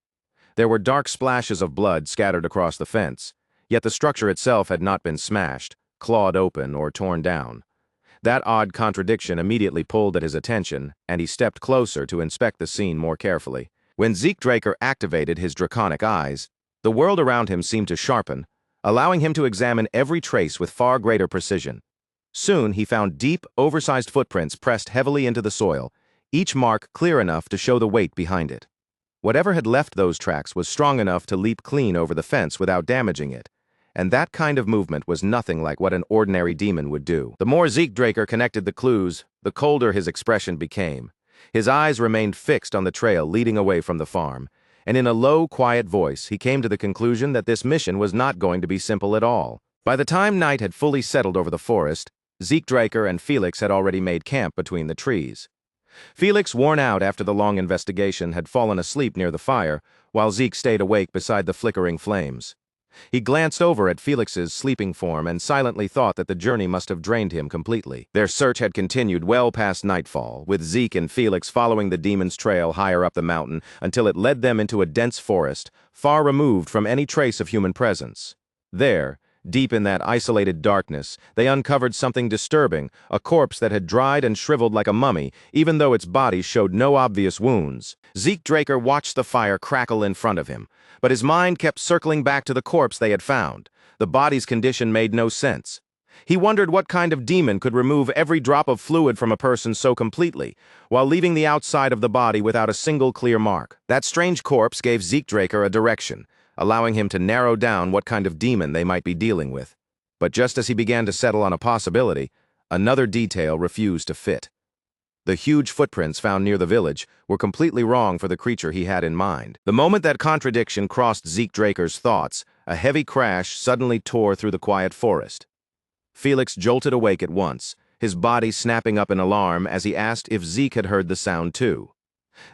There were dark splashes of blood scattered across the fence, yet the structure itself had not been smashed, clawed open, or torn down. That odd contradiction immediately pulled at his attention, and he stepped closer to inspect the scene more carefully. When Zeke Draker activated his draconic eyes, the world around him seemed to sharpen, allowing him to examine every trace with far greater precision. Soon he found deep, oversized footprints pressed heavily into the soil, each mark clear enough to show the weight behind it. Whatever had left those tracks was strong enough to leap clean over the fence without damaging it, and that kind of movement was nothing like what an ordinary demon would do. The more Zeke Draker connected the clues, the colder his expression became. His eyes remained fixed on the trail leading away from the farm, and in a low, quiet voice, he came to the conclusion that this mission was not going to be simple at all. By the time night had fully settled over the forest, Zeke Draker and Felix had already made camp between the trees. Felix, worn out after the long investigation, had fallen asleep near the fire, while Zeke stayed awake beside the flickering flames. He glanced over at Felix's sleeping form and silently thought that the journey must have drained him completely. Their search had continued well past nightfall, with Zeke and Felix following the demon's trail higher up the mountain until it led them into a dense forest, far removed from any trace of human presence. There, deep in that isolated darkness, they uncovered something disturbing, a corpse that had dried and shriveled like a mummy, even though its body showed no obvious wounds. Zeke Draker watched the fire crackle in front of him, but his mind kept circling back to the corpse they had found. The body's condition made no sense. He wondered what kind of demon could remove every drop of fluid from a person so completely, while leaving the outside of the body without a single clear mark. That strange corpse gave Zeke Draker a direction, allowing him to narrow down what kind of demon they might be dealing with. But just as he began to settle on a possibility, another detail refused to fit. The huge footprints found near the village were completely wrong for the creature he had in mind. The moment that contradiction crossed Zeke Draker's thoughts, a heavy crash suddenly tore through the quiet forest. Felix jolted awake at once, his body snapping up in alarm as he asked if Zeke had heard the sound too.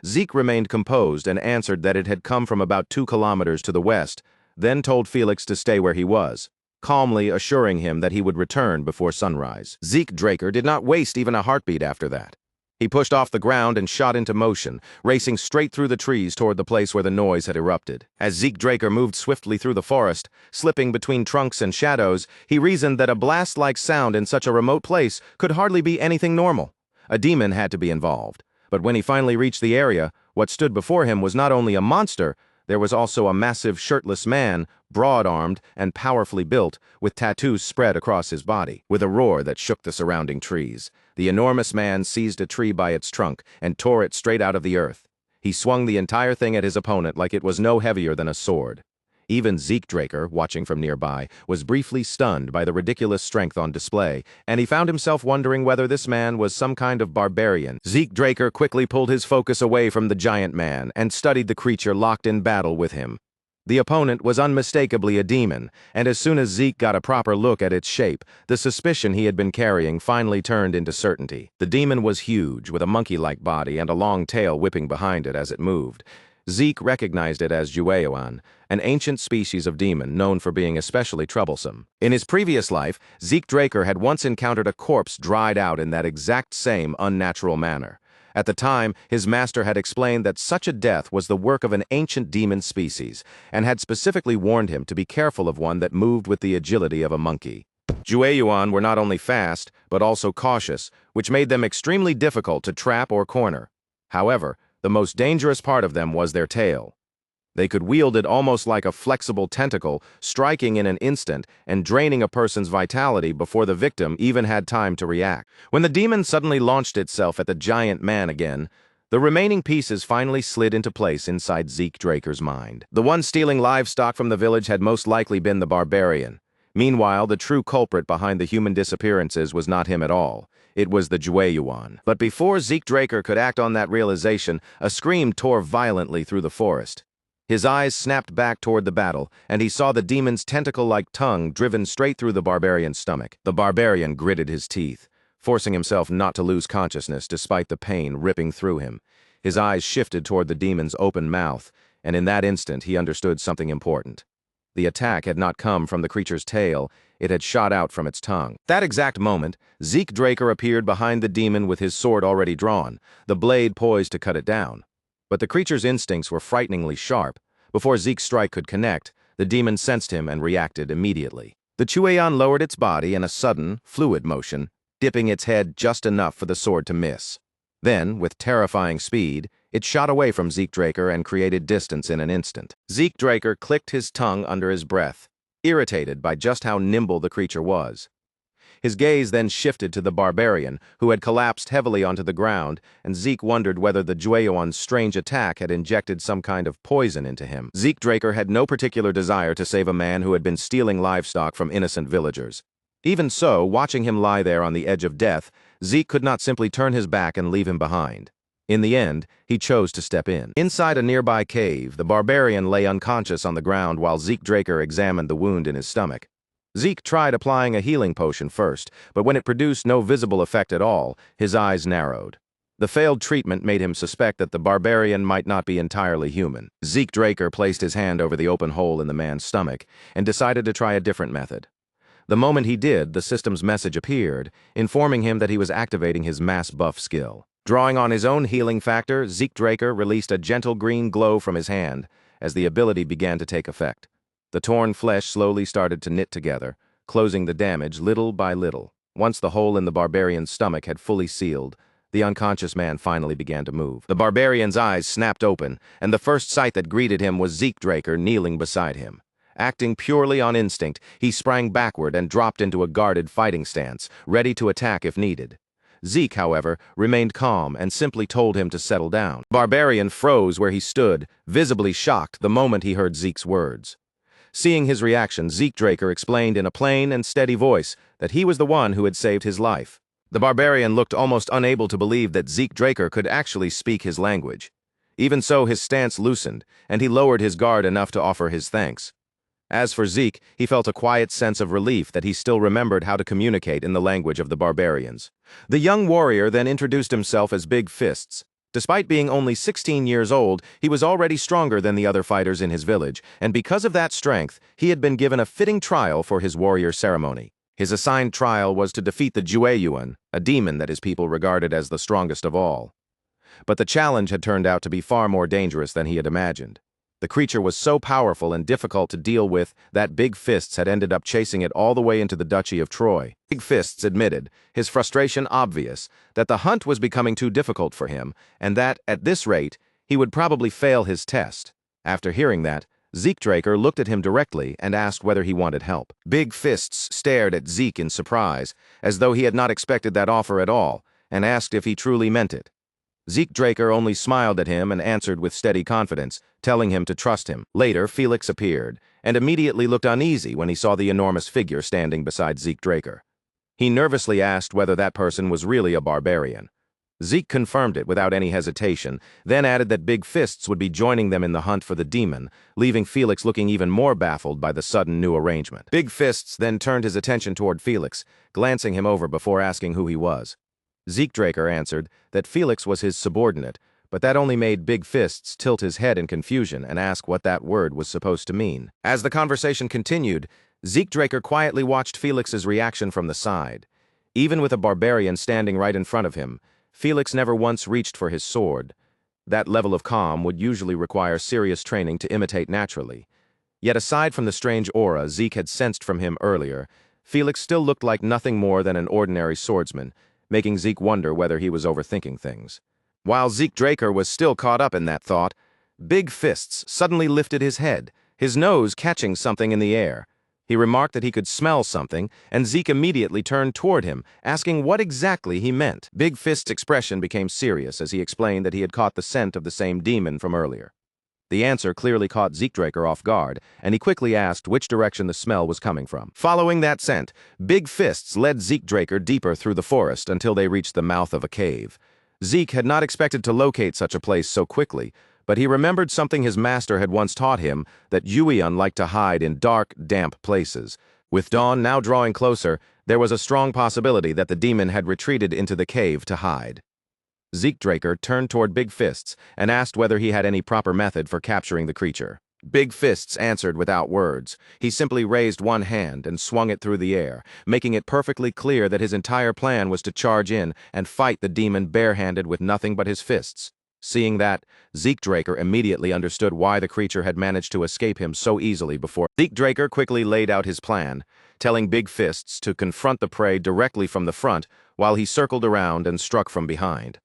Zeke remained composed and answered that it had come from about 2 kilometers to the west, then told Felix to stay where he was, calmly assuring him that he would return before sunrise. Zeke Draker did not waste even a heartbeat after that. He pushed off the ground and shot into motion, racing straight through the trees toward the place where the noise had erupted. As Zeke Draker moved swiftly through the forest, slipping between trunks and shadows, he reasoned that a blast-like sound in such a remote place could hardly be anything normal. A demon had to be involved. But when he finally reached the area, what stood before him was not only a monster, there was also a massive shirtless man, broad-armed and powerfully built, with tattoos spread across his body. With a roar that shook the surrounding trees, the enormous man seized a tree by its trunk and tore it straight out of the earth. He swung the entire thing at his opponent like it was no heavier than a sword. Even Zeke Draker, watching from nearby, was briefly stunned by the ridiculous strength on display, and he found himself wondering whether this man was some kind of barbarian. Zeke Draker quickly pulled his focus away from the giant man and studied the creature locked in battle with him. The opponent was unmistakably a demon, and as soon as Zeke got a proper look at its shape, the suspicion he had been carrying finally turned into certainty. The demon was huge, with a monkey-like body and a long tail whipping behind it as it moved. Zeke recognized it as Juan, an ancient species of demon known for being especially troublesome. In his previous life, Zeke Draker had once encountered a corpse dried out in that exact same unnatural manner. At the time, his master had explained that such a death was the work of an ancient demon species, and had specifically warned him to be careful of one that moved with the agility of a monkey. Juan were not only fast, but also cautious, which made them extremely difficult to trap or corner. However, the most dangerous part of them was their tail. They could wield it almost like a flexible tentacle, striking in an instant and draining a person's vitality before the victim even had time to react. When the demon suddenly launched itself at the giant man again, the remaining pieces finally slid into place inside Zeke Draker's mind. The one stealing livestock from the village had most likely been the barbarian. Meanwhile, the true culprit behind the human disappearances was not him at all. It was the Juan. But before Zeke Draker could act on that realization, a scream tore violently through the forest. His eyes snapped back toward the battle, and he saw the demon's tentacle-like tongue driven straight through the barbarian's stomach. The barbarian gritted his teeth, forcing himself not to lose consciousness despite the pain ripping through him. His eyes shifted toward the demon's open mouth, and in that instant he understood something important. The attack had not come from the creature's tail, it had shot out from its tongue. That exact moment, Zeke Draker appeared behind the demon with his sword already drawn, the blade poised to cut it down. But the creature's instincts were frighteningly sharp. Before Zeke's strike could connect, the demon sensed him and reacted immediately. The Chuayan lowered its body in a sudden, fluid motion, dipping its head just enough for the sword to miss. Then, with terrifying speed, it shot away from Zeke Draker and created distance in an instant. Zeke Draker clicked his tongue under his breath, irritated by just how nimble the creature was. His gaze then shifted to the barbarian, who had collapsed heavily onto the ground, and Zeke wondered whether the Jueyuan's strange attack had injected some kind of poison into him. Zeke Draker had no particular desire to save a man who had been stealing livestock from innocent villagers. Even so, watching him lie there on the edge of death, Zeke could not simply turn his back and leave him behind. In the end, he chose to step in. Inside a nearby cave, the barbarian lay unconscious on the ground while Zeke Draker examined the wound in his stomach. Zeke tried applying a healing potion first, but when it produced no visible effect at all, his eyes narrowed. The failed treatment made him suspect that the barbarian might not be entirely human. Zeke Draker placed his hand over the open hole in the man's stomach and decided to try a different method. The moment he did, the system's message appeared, informing him that he was activating his mass buff skill. Drawing on his own healing factor, Zeke Draker released a gentle green glow from his hand as the ability began to take effect. The torn flesh slowly started to knit together, closing the damage little by little. Once the hole in the barbarian's stomach had fully sealed, the unconscious man finally began to move. The barbarian's eyes snapped open, and the first sight that greeted him was Zeke Draker kneeling beside him. Acting purely on instinct, he sprang backward and dropped into a guarded fighting stance, ready to attack if needed. Zeke, however, remained calm and simply told him to settle down. The barbarian froze where he stood, visibly shocked the moment he heard Zeke's words. Seeing his reaction, Zeke Draker explained in a plain and steady voice that he was the one who had saved his life. The barbarian looked almost unable to believe that Zeke Draker could actually speak his language. Even so, his stance loosened, and he lowered his guard enough to offer his thanks. As for Zeke, he felt a quiet sense of relief that he still remembered how to communicate in the language of the barbarians. The young warrior then introduced himself as Big Fists. Despite being only 16 years old, he was already stronger than the other fighters in his village, and because of that strength, he had been given a fitting trial for his warrior ceremony. His assigned trial was to defeat the Jueyuan, a demon that his people regarded as the strongest of all. But the challenge had turned out to be far more dangerous than he had imagined. The creature was so powerful and difficult to deal with that Big Fists had ended up chasing it all the way into the Duchy of Troy. Big Fists admitted, his frustration obvious, that the hunt was becoming too difficult for him, and that, at this rate, he would probably fail his test. After hearing that, Zeke Draker looked at him directly and asked whether he wanted help. Big Fists stared at Zeke in surprise, as though he had not expected that offer at all, and asked if he truly meant it. Zeke Draker only smiled at him and answered with steady confidence, telling him to trust him. Later, Felix appeared, and immediately looked uneasy when he saw the enormous figure standing beside Zeke Draker. He nervously asked whether that person was really a barbarian. Zeke confirmed it without any hesitation, then added that Big Fists would be joining them in the hunt for the demon, leaving Felix looking even more baffled by the sudden new arrangement. Big Fists then turned his attention toward Felix, glancing him over before asking who he was. Zeke Draker answered that Felix was his subordinate, but that only made Big Fists tilt his head in confusion and ask what that word was supposed to mean. As the conversation continued, Zeke Draker quietly watched Felix's reaction from the side. Even with a barbarian standing right in front of him, Felix never once reached for his sword. That level of calm would usually require serious training to imitate naturally. Yet aside from the strange aura Zeke had sensed from him earlier, Felix still looked like nothing more than an ordinary swordsman, making Zeke wonder whether he was overthinking things. While Zeke Draker was still caught up in that thought, Big Fists suddenly lifted his head, his nose catching something in the air. He remarked that he could smell something, and Zeke immediately turned toward him, asking what exactly he meant. Big Fist's expression became serious as he explained that he had caught the scent of the same demon from earlier. The answer clearly caught Zeke Draker off guard, and he quickly asked which direction the smell was coming from. Following that scent, Big Fists led Zeke Draker deeper through the forest until they reached the mouth of a cave. Zeke had not expected to locate such a place so quickly, But he remembered something his master had once taught him, that Yueon liked to hide in dark, damp places. With dawn now drawing closer, there was a strong possibility that the demon had retreated into the cave to hide. Zeke Draker turned toward Big Fists and asked whether he had any proper method for capturing the creature. Big Fists answered without words. He simply raised one hand and swung it through the air, making it perfectly clear that his entire plan was to charge in and fight the demon barehanded with nothing but his fists. Seeing that, Zeke Draker immediately understood why the creature had managed to escape him so easily before. Zeke Draker quickly laid out his plan, telling Big Fists to confront the prey directly from the front while he circled around and struck from behind.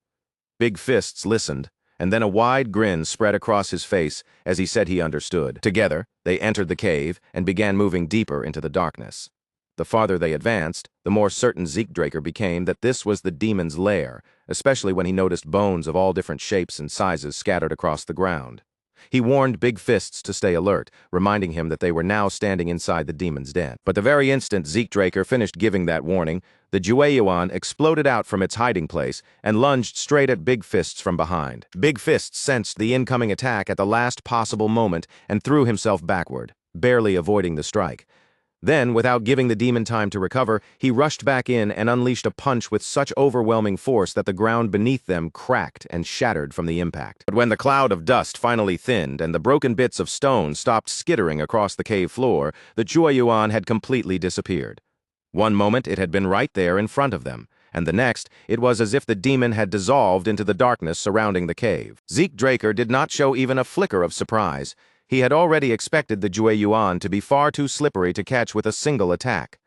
Big Fists listened, and then a wide grin spread across his face as he said he understood. Together, they entered the cave and began moving deeper into the darkness. The farther they advanced, the more certain Zeke Draker became that this was the demon's lair, especially when he noticed bones of all different shapes and sizes scattered across the ground. He warned Big Fists to stay alert, reminding him that they were now standing inside the demon's den. But the very instant Zeke Draker finished giving that warning, the Jueyuan exploded out from its hiding place and lunged straight at Big Fists from behind. Big Fists sensed the incoming attack at the last possible moment and threw himself backward, barely avoiding the strike. Then, without giving the demon time to recover, he rushed back in and unleashed a punch with such overwhelming force that the ground beneath them cracked and shattered from the impact. But when the cloud of dust finally thinned and the broken bits of stone stopped skittering across the cave floor, the Jueyuan had completely disappeared. One moment it had been right there in front of them, and the next it was as if the demon had dissolved into the darkness surrounding the cave. Zeke Draker did not show even a flicker of surprise. He had already expected the Jueyuan to be far too slippery to catch with a single attack.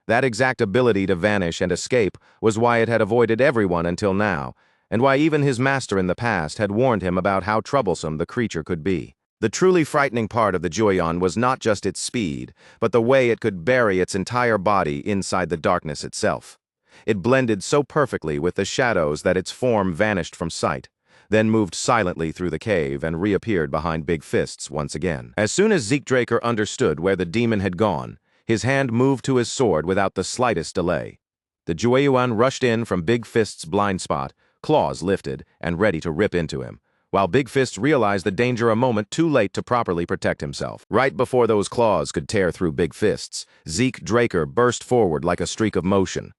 That exact ability to vanish and escape was why it had avoided everyone until now, and why even his master in the past had warned him about how troublesome the creature could be. The truly frightening part of the Jueyuan was not just its speed, but the way it could bury its entire body inside the darkness itself. It blended so perfectly with the shadows that its form vanished from sight, then moved silently through the cave and reappeared behind Big Fists once again. As soon as Zeke Draker understood where the demon had gone, his hand moved to his sword without the slightest delay. The Jueyuan rushed in from Big Fist's blind spot, claws lifted and ready to rip into him, while Big Fist realized the danger a moment too late to properly protect himself. Right before those claws could tear through Big Fists, Zeke Draker burst forward like a streak of motion.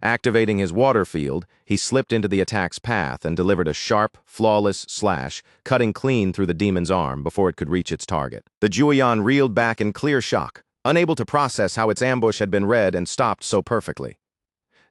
Activating his water field, he slipped into the attack's path and delivered a sharp, flawless slash, cutting clean through the demon's arm before it could reach its target. The Jueyuan reeled back in clear shock, unable to process how its ambush had been read and stopped so perfectly.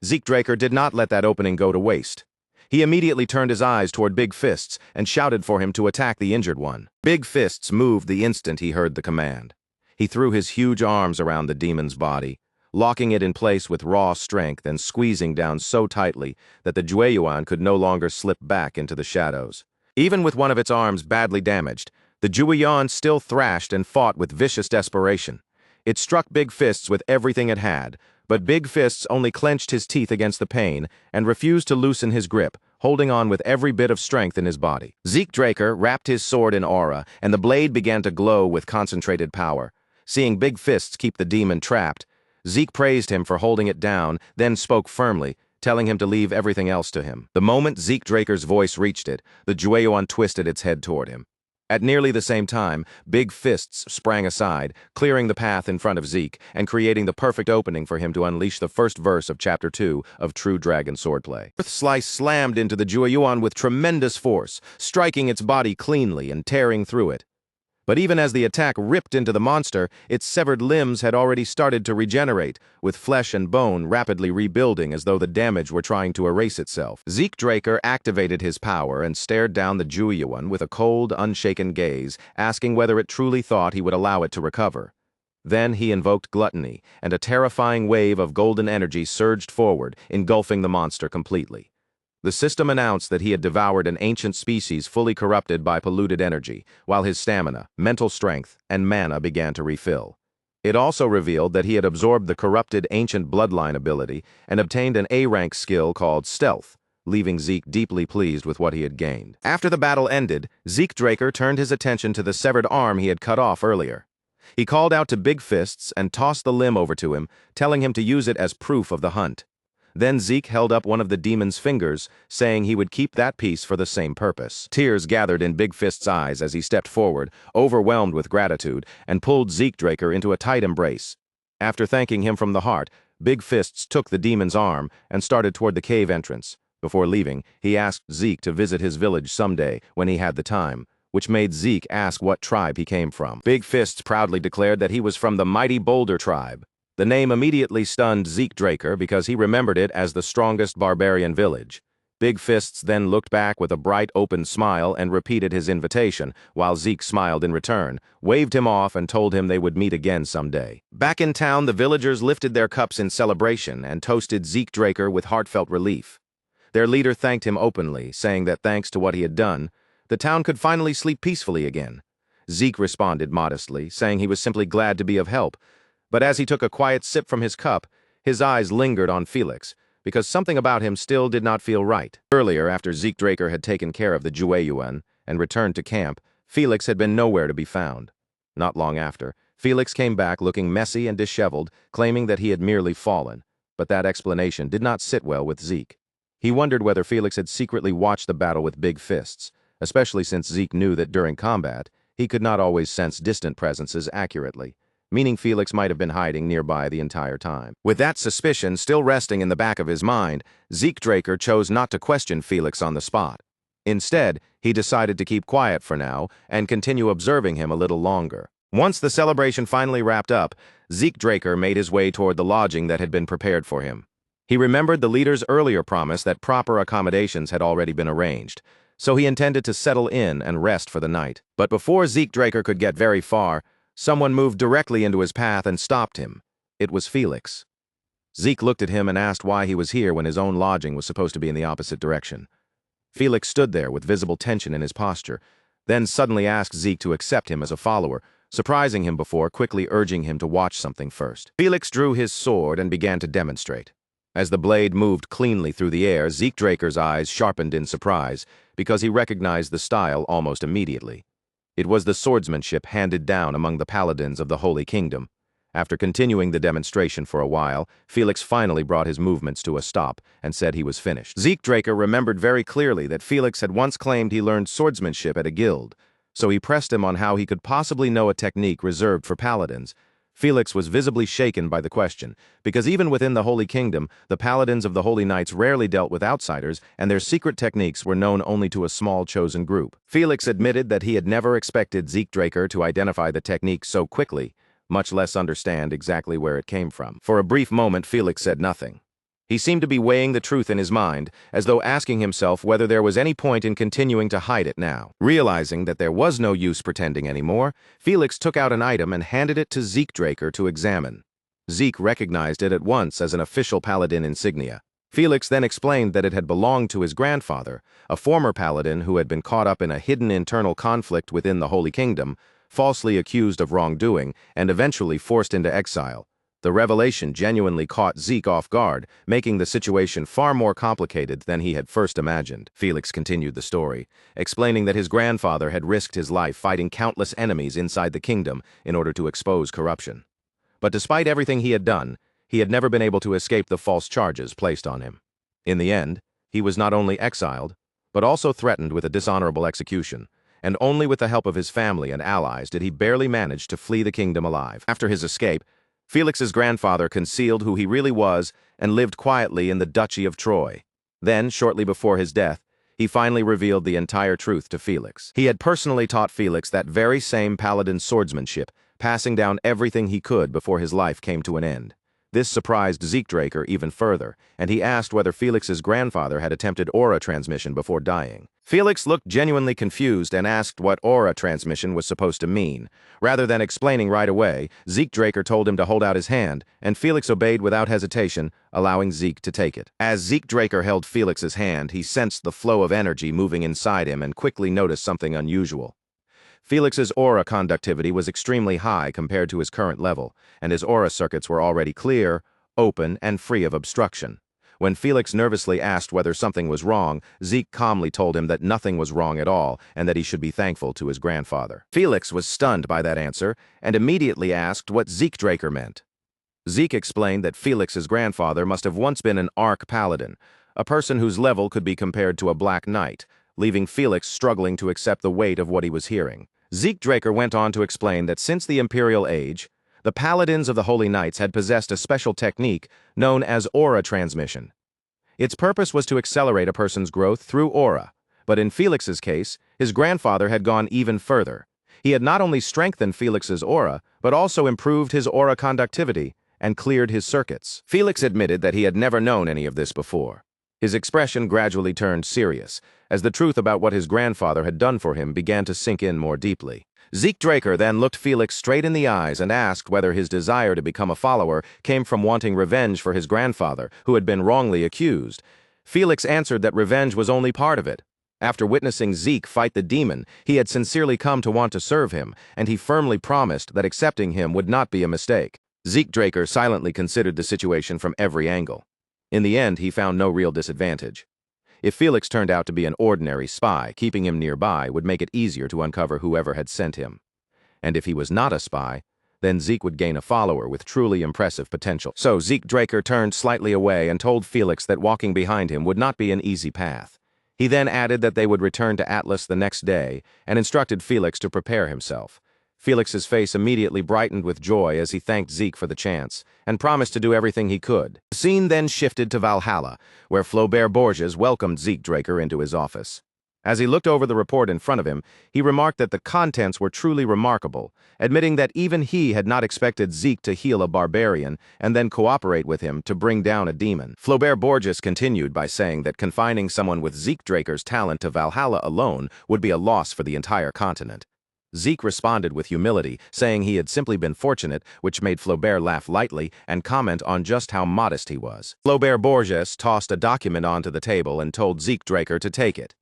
Zeke Draker did not let that opening go to waste. He immediately turned his eyes toward Big Fists and shouted for him to attack the injured one. Big Fists moved the instant he heard the command. He threw his huge arms around the demon's body, locking it in place with raw strength and squeezing down so tightly that the Jueyuan could no longer slip back into the shadows. Even with one of its arms badly damaged, the Jueyuan still thrashed and fought with vicious desperation. It struck Big Fists with everything it had, but Big Fists only clenched his teeth against the pain and refused to loosen his grip, holding on with every bit of strength in his body. Zeke Draker wrapped his sword in aura, and the blade began to glow with concentrated power. Seeing Big Fists keep the demon trapped, Zeke praised him for holding it down, then spoke firmly, telling him to leave everything else to him. The moment Zeke Draker's voice reached it, the Jueyuan twisted its head toward him. At nearly the same time, Big Fists sprang aside, clearing the path in front of Zeke and creating the perfect opening for him to unleash the first verse of Chapter 2 of True Dragon Swordplay. Earth Slice slammed into the Jueyuan with tremendous force, striking its body cleanly and tearing through it. But even as the attack ripped into the monster, its severed limbs had already started to regenerate, with flesh and bone rapidly rebuilding as though the damage were trying to erase itself. Zeke Draker activated his power and stared down the Jueyuan with a cold, unshaken gaze, asking whether it truly thought he would allow it to recover. Then he invoked Gluttony, and a terrifying wave of golden energy surged forward, engulfing the monster completely. The system announced that he had devoured an ancient species fully corrupted by polluted energy, while his stamina, mental strength, and mana began to refill. It also revealed that he had absorbed the corrupted ancient bloodline ability and obtained an A-rank skill called Stealth, leaving Zeke deeply pleased with what he had gained. After the battle ended, Zeke Draker turned his attention to the severed arm he had cut off earlier. He called out to Big Fists and tossed the limb over to him, telling him to use it as proof of the hunt. Then Zeke held up one of the demon's fingers, saying he would keep that piece for the same purpose. Tears gathered in Big Fist's eyes as he stepped forward, overwhelmed with gratitude, and pulled Zeke Draker into a tight embrace. After thanking him from the heart, Big Fists took the demon's arm and started toward the cave entrance. Before leaving, he asked Zeke to visit his village someday when he had the time, which made Zeke ask what tribe he came from. Big Fists proudly declared that he was from the mighty Boulder tribe. The name immediately stunned Zeke Draker because he remembered it as the strongest barbarian village. Big Fists then looked back with a bright, open smile and repeated his invitation, while Zeke smiled in return, waved him off, and told him they would meet again someday. Back in town, the villagers lifted their cups in celebration and toasted Zeke Draker with heartfelt relief. Their leader thanked him openly, saying that thanks to what he had done, the town could finally sleep peacefully again. Zeke responded modestly, saying he was simply glad to be of help, but as he took a quiet sip from his cup, his eyes lingered on Felix, because something about him still did not feel right. Earlier, after Zeke Draker had taken care of the Jueyuan and returned to camp, Felix had been nowhere to be found. Not long after, Felix came back looking messy and disheveled, claiming that he had merely fallen, but that explanation did not sit well with Zeke. He wondered whether Felix had secretly watched the battle with Big Fists, especially since Zeke knew that during combat, he could not always sense distant presences accurately, meaning Felix might have been hiding nearby the entire time. With that suspicion still resting in the back of his mind, Zeke Draker chose not to question Felix on the spot. Instead, he decided to keep quiet for now and continue observing him a little longer. Once the celebration finally wrapped up, Zeke Draker made his way toward the lodging that had been prepared for him. He remembered the leader's earlier promise that proper accommodations had already been arranged, so he intended to settle in and rest for the night. But before Zeke Draker could get very far, someone moved directly into his path and stopped him. It was Felix. Zeke looked at him and asked why he was here when his own lodging was supposed to be in the opposite direction. Felix stood there with visible tension in his posture, then suddenly asked Zeke to accept him as a follower, surprising him before quickly urging him to watch something first. Felix drew his sword and began to demonstrate. As the blade moved cleanly through the air, Zeke Draker's eyes sharpened in surprise, because he recognized the style almost immediately. It was the swordsmanship handed down among the paladins of the Holy Kingdom. After continuing the demonstration for a while, Felix finally brought his movements to a stop and said he was finished. Zeke Draker remembered very clearly that Felix had once claimed he learned swordsmanship at a guild, so he pressed him on how he could possibly know a technique reserved for paladins. Felix was visibly shaken by the question, because even within the Holy Kingdom, the paladins of the Holy Knights rarely dealt with outsiders, and their secret techniques were known only to a small chosen group. Felix admitted that he had never expected Zeke Draker to identify the technique so quickly, much less understand exactly where it came from. For a brief moment, Felix said nothing. He seemed to be weighing the truth in his mind, as though asking himself whether there was any point in continuing to hide it now. Realizing that there was no use pretending anymore, Felix took out an item and handed it to Zeke Draker to examine. Zeke recognized it at once as an official paladin insignia. Felix then explained that it had belonged to his grandfather, a former paladin who had been caught up in a hidden internal conflict within the Holy Kingdom, falsely accused of wrongdoing, and eventually forced into exile. The revelation genuinely caught Zeke off guard, making the situation far more complicated than he had first imagined. Felix continued the story, explaining that his grandfather had risked his life fighting countless enemies inside the kingdom in order to expose corruption. But despite everything he had done, he had never been able to escape the false charges placed on him. In the end, he was not only exiled, but also threatened with a dishonorable execution, and only with the help of his family and allies did he barely manage to flee the kingdom alive. After his escape, Felix's grandfather concealed who he really was and lived quietly in the Duchy of Troy. Then, shortly before his death, he finally revealed the entire truth to Felix. He had personally taught Felix that very same paladin swordsmanship, passing down everything he could before his life came to an end. This surprised Zeke Draker even further, and he asked whether Felix's grandfather had attempted aura transmission before dying. Felix looked genuinely confused and asked what aura transmission was supposed to mean. Rather than explaining right away, Zeke Draker told him to hold out his hand, and Felix obeyed without hesitation, allowing Zeke to take it. As Zeke Draker held Felix's hand, he sensed the flow of energy moving inside him and quickly noticed something unusual. Felix's aura conductivity was extremely high compared to his current level, and his aura circuits were already clear, open, and free of obstruction. When Felix nervously asked whether something was wrong, Zeke calmly told him that nothing was wrong at all and that he should be thankful to his grandfather. Felix was stunned by that answer and immediately asked what Zeke Draker meant. Zeke explained that Felix's grandfather must have once been an arc paladin, a person whose level could be compared to a black knight, leaving Felix struggling to accept the weight of what he was hearing. Zeke Draker went on to explain that since the Imperial Age, the paladins of the Holy Knights had possessed a special technique known as aura transmission. Its purpose was to accelerate a person's growth through aura, but in Felix's case, his grandfather had gone even further. He had not only strengthened Felix's aura, but also improved his aura conductivity and cleared his circuits. Felix admitted that he had never known any of this before. His expression gradually turned serious, as the truth about what his grandfather had done for him began to sink in more deeply. Zeke Draker then looked Felix straight in the eyes and asked whether his desire to become a follower came from wanting revenge for his grandfather, who had been wrongly accused. Felix answered that revenge was only part of it. After witnessing Zeke fight the demon, he had sincerely come to want to serve him, and he firmly promised that accepting him would not be a mistake. Zeke Draker silently considered the situation from every angle. In the end, he found no real disadvantage. If Felix turned out to be an ordinary spy, keeping him nearby would make it easier to uncover whoever had sent him. And if he was not a spy, then Zeke would gain a follower with truly impressive potential. So Zeke Draker turned slightly away and told Felix that walking behind him would not be an easy path. He then added that they would return to Atlas the next day and instructed Felix to prepare himself. Felix's face immediately brightened with joy as he thanked Zeke for the chance and promised to do everything he could. The scene then shifted to Valhalla, where Flaubert Borges welcomed Zeke Draker into his office. As he looked over the report in front of him, he remarked that the contents were truly remarkable, admitting that even he had not expected Zeke to heal a barbarian and then cooperate with him to bring down a demon. Flaubert Borges continued by saying that confining someone with Zeke Draker's talent to Valhalla alone would be a loss for the entire continent. Zeke responded with humility, saying he had simply been fortunate, which made Flaubert laugh lightly and comment on just how modest he was. Flaubert Borges tossed a document onto the table and told Zeke Draker to take it.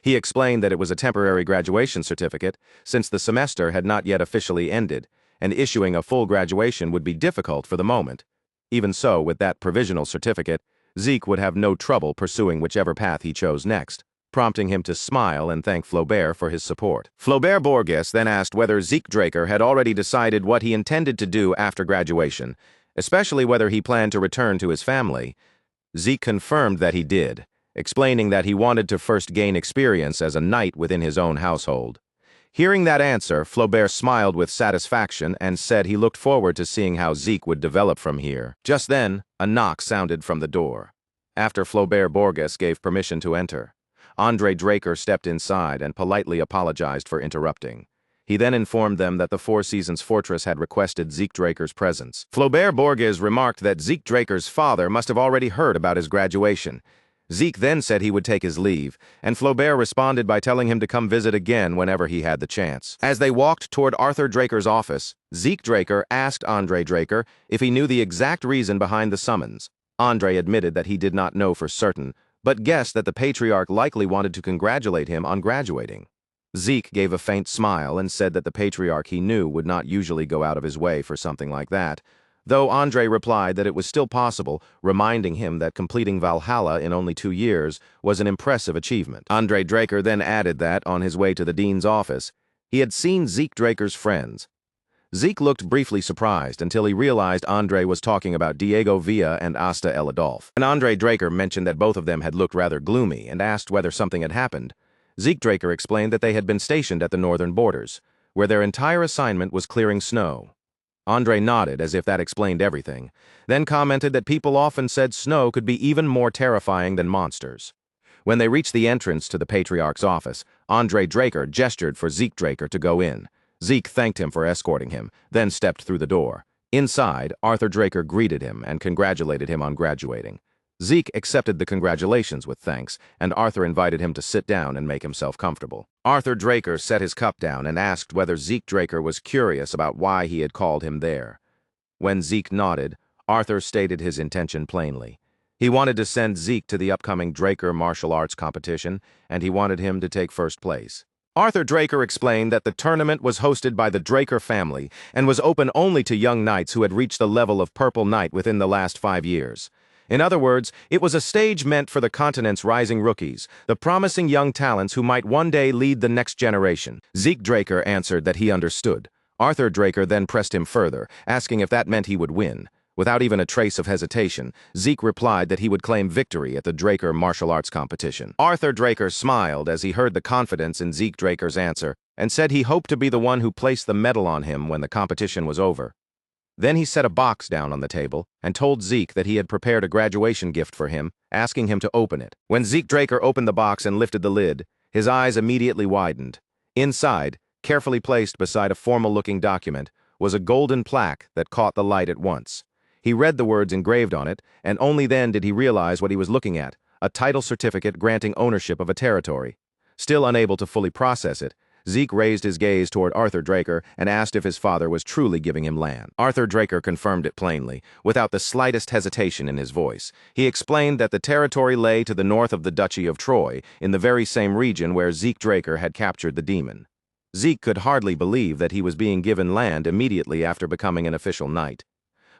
He explained that it was a temporary graduation certificate, since the semester had not yet officially ended, and issuing a full graduation would be difficult for the moment. Even so, with that provisional certificate, Zeke would have no trouble pursuing whichever path he chose next, prompting him to smile and thank Flaubert for his support. Flaubert Borges then asked whether Zeke Draker had already decided what he intended to do after graduation, especially whether he planned to return to his family. Zeke confirmed that he did, explaining that he wanted to first gain experience as a knight within his own household. Hearing that answer, Flaubert smiled with satisfaction and said he looked forward to seeing how Zeke would develop from here. Just then, a knock sounded from the door. After Flaubert Borges gave permission to enter, Andre Draker stepped inside and politely apologized for interrupting. He then informed them that the Four Seasons Fortress had requested Zeke Draker's presence. Flaubert Borges remarked that Zeke Draker's father must have already heard about his graduation. Zeke then said he would take his leave, and Flaubert responded by telling him to come visit again whenever he had the chance. As they walked toward Arthur Draker's office, Zeke Draker asked Andre Draker if he knew the exact reason behind the summons. Andre admitted that he did not know for certain, but guessed that the patriarch likely wanted to congratulate him on graduating. Zeke gave a faint smile and said that the patriarch he knew would not usually go out of his way for something like that, though Andre replied that it was still possible, reminding him that completing Valhalla in only 2 years was an impressive achievement. Andre Draker then added that, on his way to the dean's office, he had seen Zeke Draker's friends. Zeke looked briefly surprised until he realized Andre was talking about Diego Villa and Asta El Adolf. And Andre Draker mentioned that both of them had looked rather gloomy and asked whether something had happened. Zeke Draker explained that they had been stationed at the northern borders, where their entire assignment was clearing snow. Andre nodded as if that explained everything, then commented that people often said snow could be even more terrifying than monsters. When they reached the entrance to the patriarch's office, Andre Draker gestured for Zeke Draker to go in. Zeke thanked him for escorting him, then stepped through the door. Inside, Arthur Draker greeted him and congratulated him on graduating. Zeke accepted the congratulations with thanks, and Arthur invited him to sit down and make himself comfortable. Arthur Draker set his cup down and asked whether Zeke Draker was curious about why he had called him there. When Zeke nodded, Arthur stated his intention plainly. He wanted to send Zeke to the upcoming Draker martial arts competition, and he wanted him to take first place. Arthur Draker explained that the tournament was hosted by the Draker family and was open only to young knights who had reached the level of Purple Knight within the last 5 years. In other words, it was a stage meant for the continent's rising rookies, the promising young talents who might one day lead the next generation. Zeke Draker answered that he understood. Arthur Draker then pressed him further, asking if that meant he would win. Without even a trace of hesitation, Zeke replied that he would claim victory at the Draker martial arts competition. Arthur Draker smiled as he heard the confidence in Zeke Draker's answer and said he hoped to be the one who placed the medal on him when the competition was over. Then he set a box down on the table and told Zeke that he had prepared a graduation gift for him, asking him to open it. When Zeke Draker opened the box and lifted the lid, his eyes immediately widened. Inside, carefully placed beside a formal-looking document, was a golden plaque that caught the light at once. He read the words engraved on it, and only then did he realize what he was looking at, a title certificate granting ownership of a territory. Still unable to fully process it, Zeke raised his gaze toward Arthur Draker and asked if his father was truly giving him land. Arthur Draker confirmed it plainly, without the slightest hesitation in his voice. He explained that the territory lay to the north of the Duchy of Troy, in the very same region where Zeke Draker had captured the demon. Zeke could hardly believe that he was being given land immediately after becoming an official knight.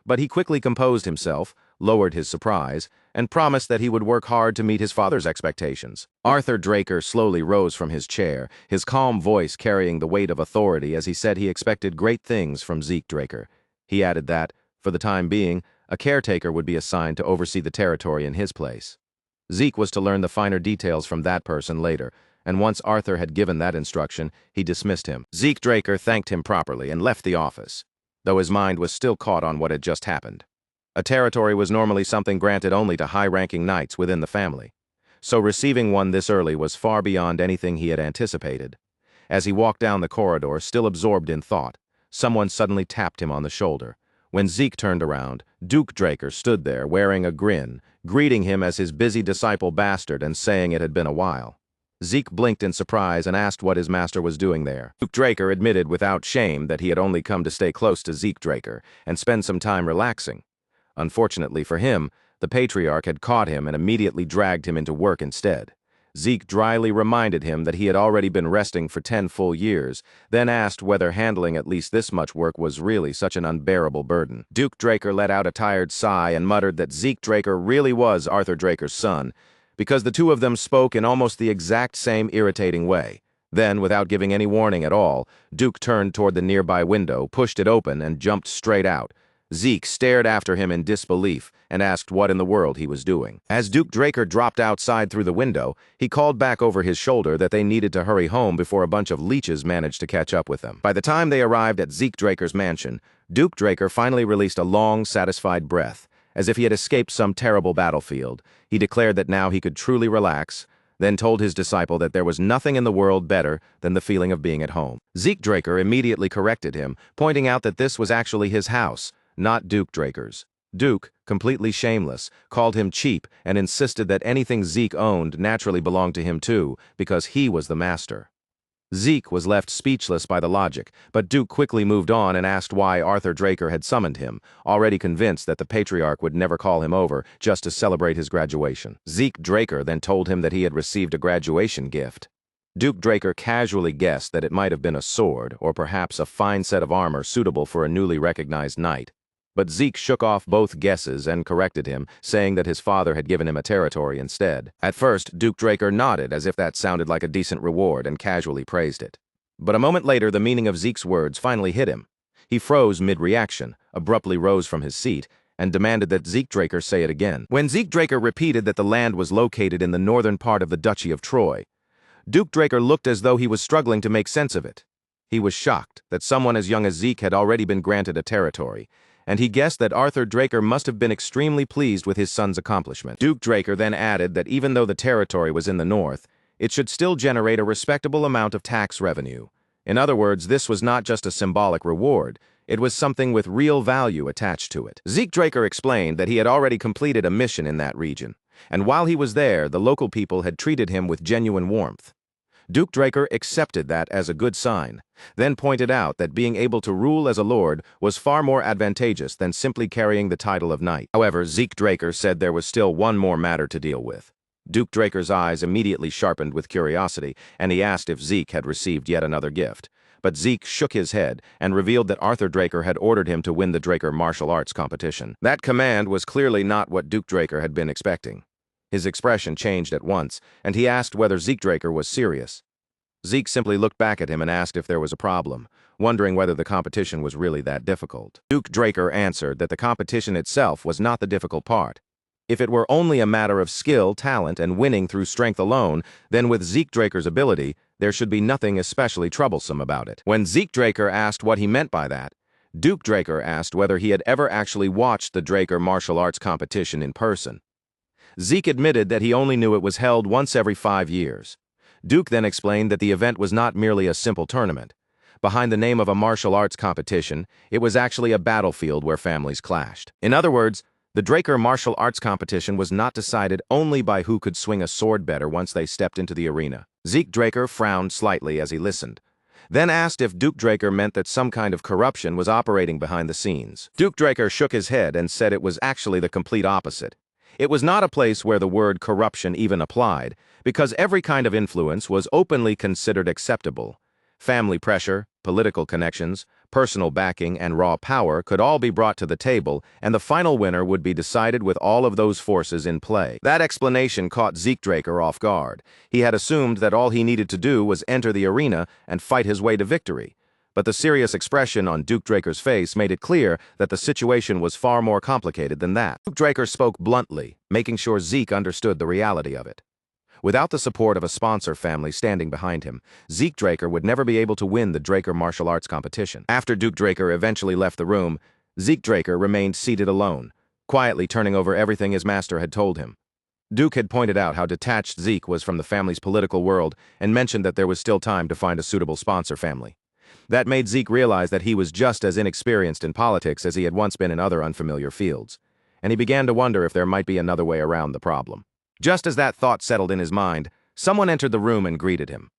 But he quickly composed himself, lowered his surprise, and promised that he would work hard to meet his father's expectations. Arthur Draker slowly rose from his chair, his calm voice carrying the weight of authority as he said he expected great things from Zeke Draker. He added that, for the time being, a caretaker would be assigned to oversee the territory in his place. Zeke was to learn the finer details from that person later, and once Arthur had given that instruction, he dismissed him. Zeke Draker thanked him properly and left the office, though his mind was still caught on what had just happened. A territory was normally something granted only to high-ranking knights within the family, so receiving one this early was far beyond anything he had anticipated. As he walked down the corridor, still absorbed in thought, someone suddenly tapped him on the shoulder. When Zeke turned around, Duke Draker stood there wearing a grin, greeting him as his busy disciple bastard and saying it had been a while. Zeke blinked in surprise and asked what his master was doing there. Duke Draker admitted without shame that he had only come to stay close to Zeke Draker and spend some time relaxing. Unfortunately for him, the patriarch had caught him and immediately dragged him into work instead. Zeke dryly reminded him that he had already been resting for 10 full years, then asked whether handling at least this much work was really such an unbearable burden. Duke Draker let out a tired sigh and muttered that Zeke Draker really was Arthur Draker's son, because the two of them spoke in almost the exact same irritating way. Then, without giving any warning at all, Duke turned toward the nearby window, pushed it open, and jumped straight out. Zeke stared after him in disbelief and asked what in the world he was doing. As Duke Draker dropped outside through the window, he called back over his shoulder that they needed to hurry home before a bunch of leeches managed to catch up with them. By the time they arrived at Zeke Draker's mansion, Duke Draker finally released a long, satisfied breath. As if he had escaped some terrible battlefield, he declared that now he could truly relax, then told his disciple that there was nothing in the world better than the feeling of being at home. Zeke Draker immediately corrected him, pointing out that this was actually his house, not Duke Draker's. Duke, completely shameless, called him cheap and insisted that anything Zeke owned naturally belonged to him too, because he was the master. Zeke was left speechless by the logic, but Duke quickly moved on and asked why Arthur Draker had summoned him, already convinced that the patriarch would never call him over just to celebrate his graduation. Zeke Draker then told him that he had received a graduation gift. Duke Draker casually guessed that it might have been a sword, or perhaps a fine set of armor suitable for a newly recognized knight. But Zeke shook off both guesses and corrected him, saying that his father had given him a territory instead. At first, Duke Draker nodded as if that sounded like a decent reward and casually praised it. But a moment later, the meaning of Zeke's words finally hit him. He froze mid-reaction, abruptly rose from his seat, and demanded that Zeke Draker say it again. When Zeke Draker repeated that the land was located in the northern part of the Duchy of Troy, Duke Draker looked as though he was struggling to make sense of it. He was shocked that someone as young as Zeke had already been granted a territory, and he guessed that Arthur Draker must have been extremely pleased with his son's accomplishment. Duke Draker then added that even though the territory was in the north, it should still generate a respectable amount of tax revenue. In other words, this was not just a symbolic reward, it was something with real value attached to it. Zeke Draker explained that he had already completed a mission in that region, and while he was there, the local people had treated him with genuine warmth. Duke Draker accepted that as a good sign, then pointed out that being able to rule as a lord was far more advantageous than simply carrying the title of knight. However, Zeke Draker said there was still one more matter to deal with. Duke Draker's eyes immediately sharpened with curiosity, and he asked if Zeke had received yet another gift. But Zeke shook his head and revealed that Arthur Draker had ordered him to win the Draker martial arts competition. That command was clearly not what Duke Draker had been expecting. His expression changed at once, and he asked whether Zeke Draker was serious. Zeke simply looked back at him and asked if there was a problem, wondering whether the competition was really that difficult. Zeke Draker answered that the competition itself was not the difficult part. If it were only a matter of skill, talent, and winning through strength alone, then with Zeke Draker's ability, there should be nothing especially troublesome about it. When Zeke Draker asked what he meant by that, Duke Draker asked whether he had ever actually watched the Draker martial arts competition in person. Zeke admitted that he only knew it was held once every 5 years. Duke then explained that the event was not merely a simple tournament. Behind the name of a martial arts competition, it was actually a battlefield where families clashed. In other words, the Draker martial arts competition was not decided only by who could swing a sword better once they stepped into the arena. Zeke Draker frowned slightly as he listened, then asked if Duke Draker meant that some kind of corruption was operating behind the scenes. Duke Draker shook his head and said it was actually the complete opposite. It was not a place where the word corruption even applied, because every kind of influence was openly considered acceptable. Family pressure, political connections, personal backing, and raw power could all be brought to the table, and the final winner would be decided with all of those forces in play. That explanation caught Zeke Draker off guard. He had assumed that all he needed to do was enter the arena and fight his way to victory. But the serious expression on Duke Draker's face made it clear that the situation was far more complicated than that. Duke Draker spoke bluntly, making sure Zeke understood the reality of it. Without the support of a sponsor family standing behind him, Zeke Draker would never be able to win the Draker martial arts competition. After Duke Draker eventually left the room, Zeke Draker remained seated alone, quietly turning over everything his master had told him. Duke had pointed out how detached Zeke was from the family's political world and mentioned that there was still time to find a suitable sponsor family. That made Zeke realize that he was just as inexperienced in politics as he had once been in other unfamiliar fields, and he began to wonder if there might be another way around the problem. Just as that thought settled in his mind, someone entered the room and greeted him.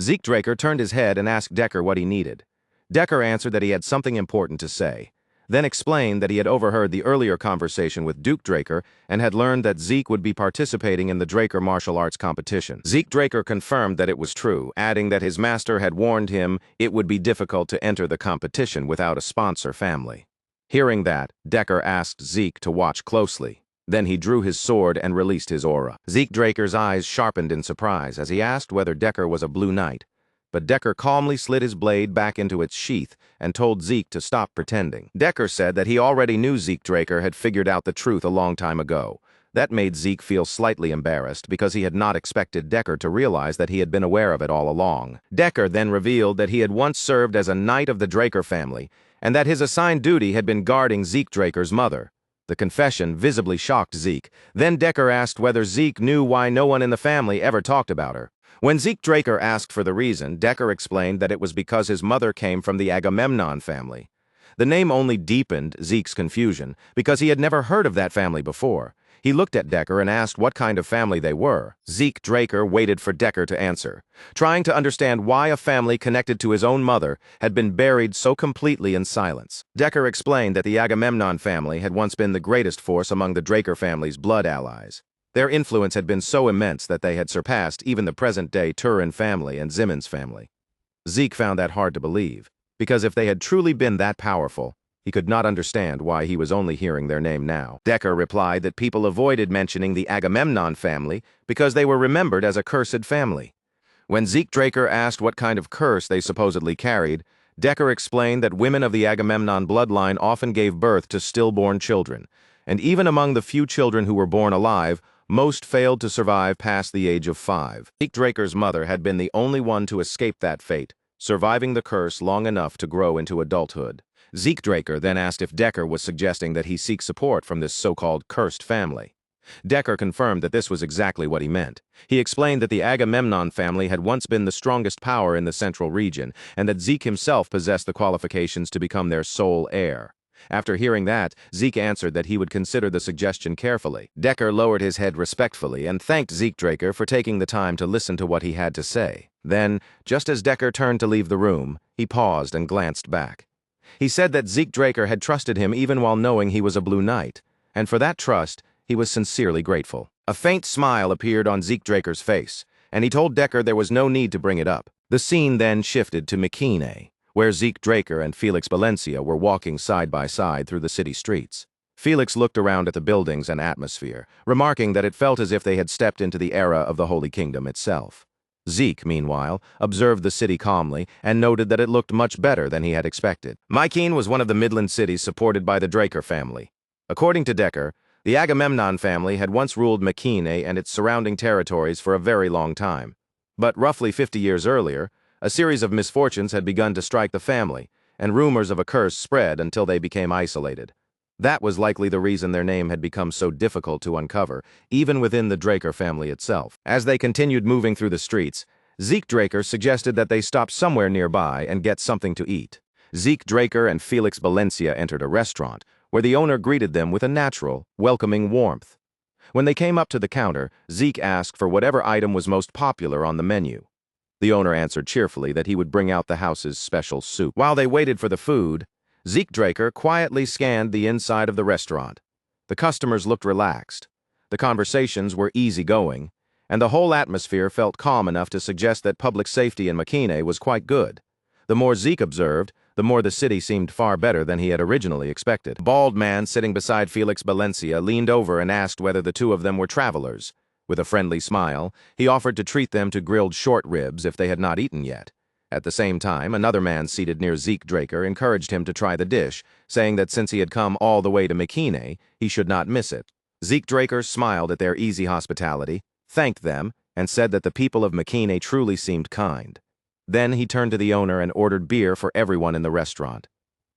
Zeke Draker turned his head and asked Decker what he needed. Decker answered that he had something important to say, then explained that he had overheard the earlier conversation with Duke Draker and had learned that Zeke would be participating in the Draker martial arts competition. Zeke Draker confirmed that it was true, adding that his master had warned him it would be difficult to enter the competition without a sponsor family. Hearing that, Decker asked Zeke to watch closely. Then he drew his sword and released his aura. Zeke Draker's eyes sharpened in surprise as he asked whether Decker was a blue knight, but Decker calmly slid his blade back into its sheath and told Zeke to stop pretending. Decker said that he already knew Zeke Draker had figured out the truth a long time ago. That made Zeke feel slightly embarrassed because he had not expected Decker to realize that he had been aware of it all along. Decker then revealed that he had once served as a knight of the Draker family and that his assigned duty had been guarding Zeke Draker's mother. The confession visibly shocked Zeke. Then Decker asked whether Zeke knew why no one in the family ever talked about her. When Zeke Draker asked for the reason, Decker explained that it was because his mother came from the Agamemnon family. The name only deepened Zeke's confusion because he had never heard of that family before. He looked at Decker and asked what kind of family they were. Zeke Draker waited for Decker to answer, trying to understand why a family connected to his own mother had been buried so completely in silence. Decker explained that the Agamemnon family had once been the greatest force among the Draker family's blood allies. Their influence had been so immense that they had surpassed even the present-day Turin family and Zimmons family. Zeke found that hard to believe, because if they had truly been that powerful, he could not understand why he was only hearing their name now. Decker replied that people avoided mentioning the Agamemnon family because they were remembered as a cursed family. When Zeke Draker asked what kind of curse they supposedly carried, Decker explained that women of the Agamemnon bloodline often gave birth to stillborn children, and even among the few children who were born alive, most failed to survive past the age of 5. Zeke Draker's mother had been the only one to escape that fate, surviving the curse long enough to grow into adulthood. Zeke Draker then asked if Decker was suggesting that he seek support from this so-called cursed family. Decker confirmed that this was exactly what he meant. He explained that the Agamemnon family had once been the strongest power in the central region, and that Zeke himself possessed the qualifications to become their sole heir. After hearing that, Zeke answered that he would consider the suggestion carefully. Decker lowered his head respectfully and thanked Zeke Draker for taking the time to listen to what he had to say. Then, just as Decker turned to leave the room, he paused and glanced back. He said that Zeke Draker had trusted him even while knowing he was a Blue Knight, and for that trust, he was sincerely grateful. A faint smile appeared on Zeke Draker's face, and he told Decker there was no need to bring it up. The scene then shifted to Mekine, where Zeke Draker and Felix Valencia were walking side by side through the city streets. Felix looked around at the buildings and atmosphere, remarking that it felt as if they had stepped into the era of the Holy Kingdom itself. Zeke, meanwhile, observed the city calmly and noted that it looked much better than he had expected. Mykeene was one of the Midland cities supported by the Draker family. According to Decker, the Agamemnon family had once ruled Mykeene and its surrounding territories for a very long time. But roughly 50 years earlier, a series of misfortunes had begun to strike the family, and rumors of a curse spread until they became isolated. That was likely the reason their name had become so difficult to uncover, even within the Draker family itself. As they continued moving through the streets, Zeke Draker suggested that they stop somewhere nearby and get something to eat. Zeke Draker and Felix Valencia entered a restaurant, where the owner greeted them with a natural, welcoming warmth. When they came up to the counter, Zeke asked for whatever item was most popular on the menu. The owner answered cheerfully that he would bring out the house's special soup. While they waited for the food, Zeke Draker quietly scanned the inside of the restaurant. The customers looked relaxed. The conversations were easygoing, and the whole atmosphere felt calm enough to suggest that public safety in Mykeene was quite good. The more Zeke observed, the more the city seemed far better than he had originally expected. A bald man sitting beside Felix Valencia leaned over and asked whether the two of them were travelers. With a friendly smile, he offered to treat them to grilled short ribs if they had not eaten yet. At the same time, another man seated near Zeke Draker encouraged him to try the dish, saying that since he had come all the way to Mykeene, he should not miss it. Zeke Draker smiled at their easy hospitality, thanked them, and said that the people of Mykeene truly seemed kind. Then he turned to the owner and ordered beer for everyone in the restaurant.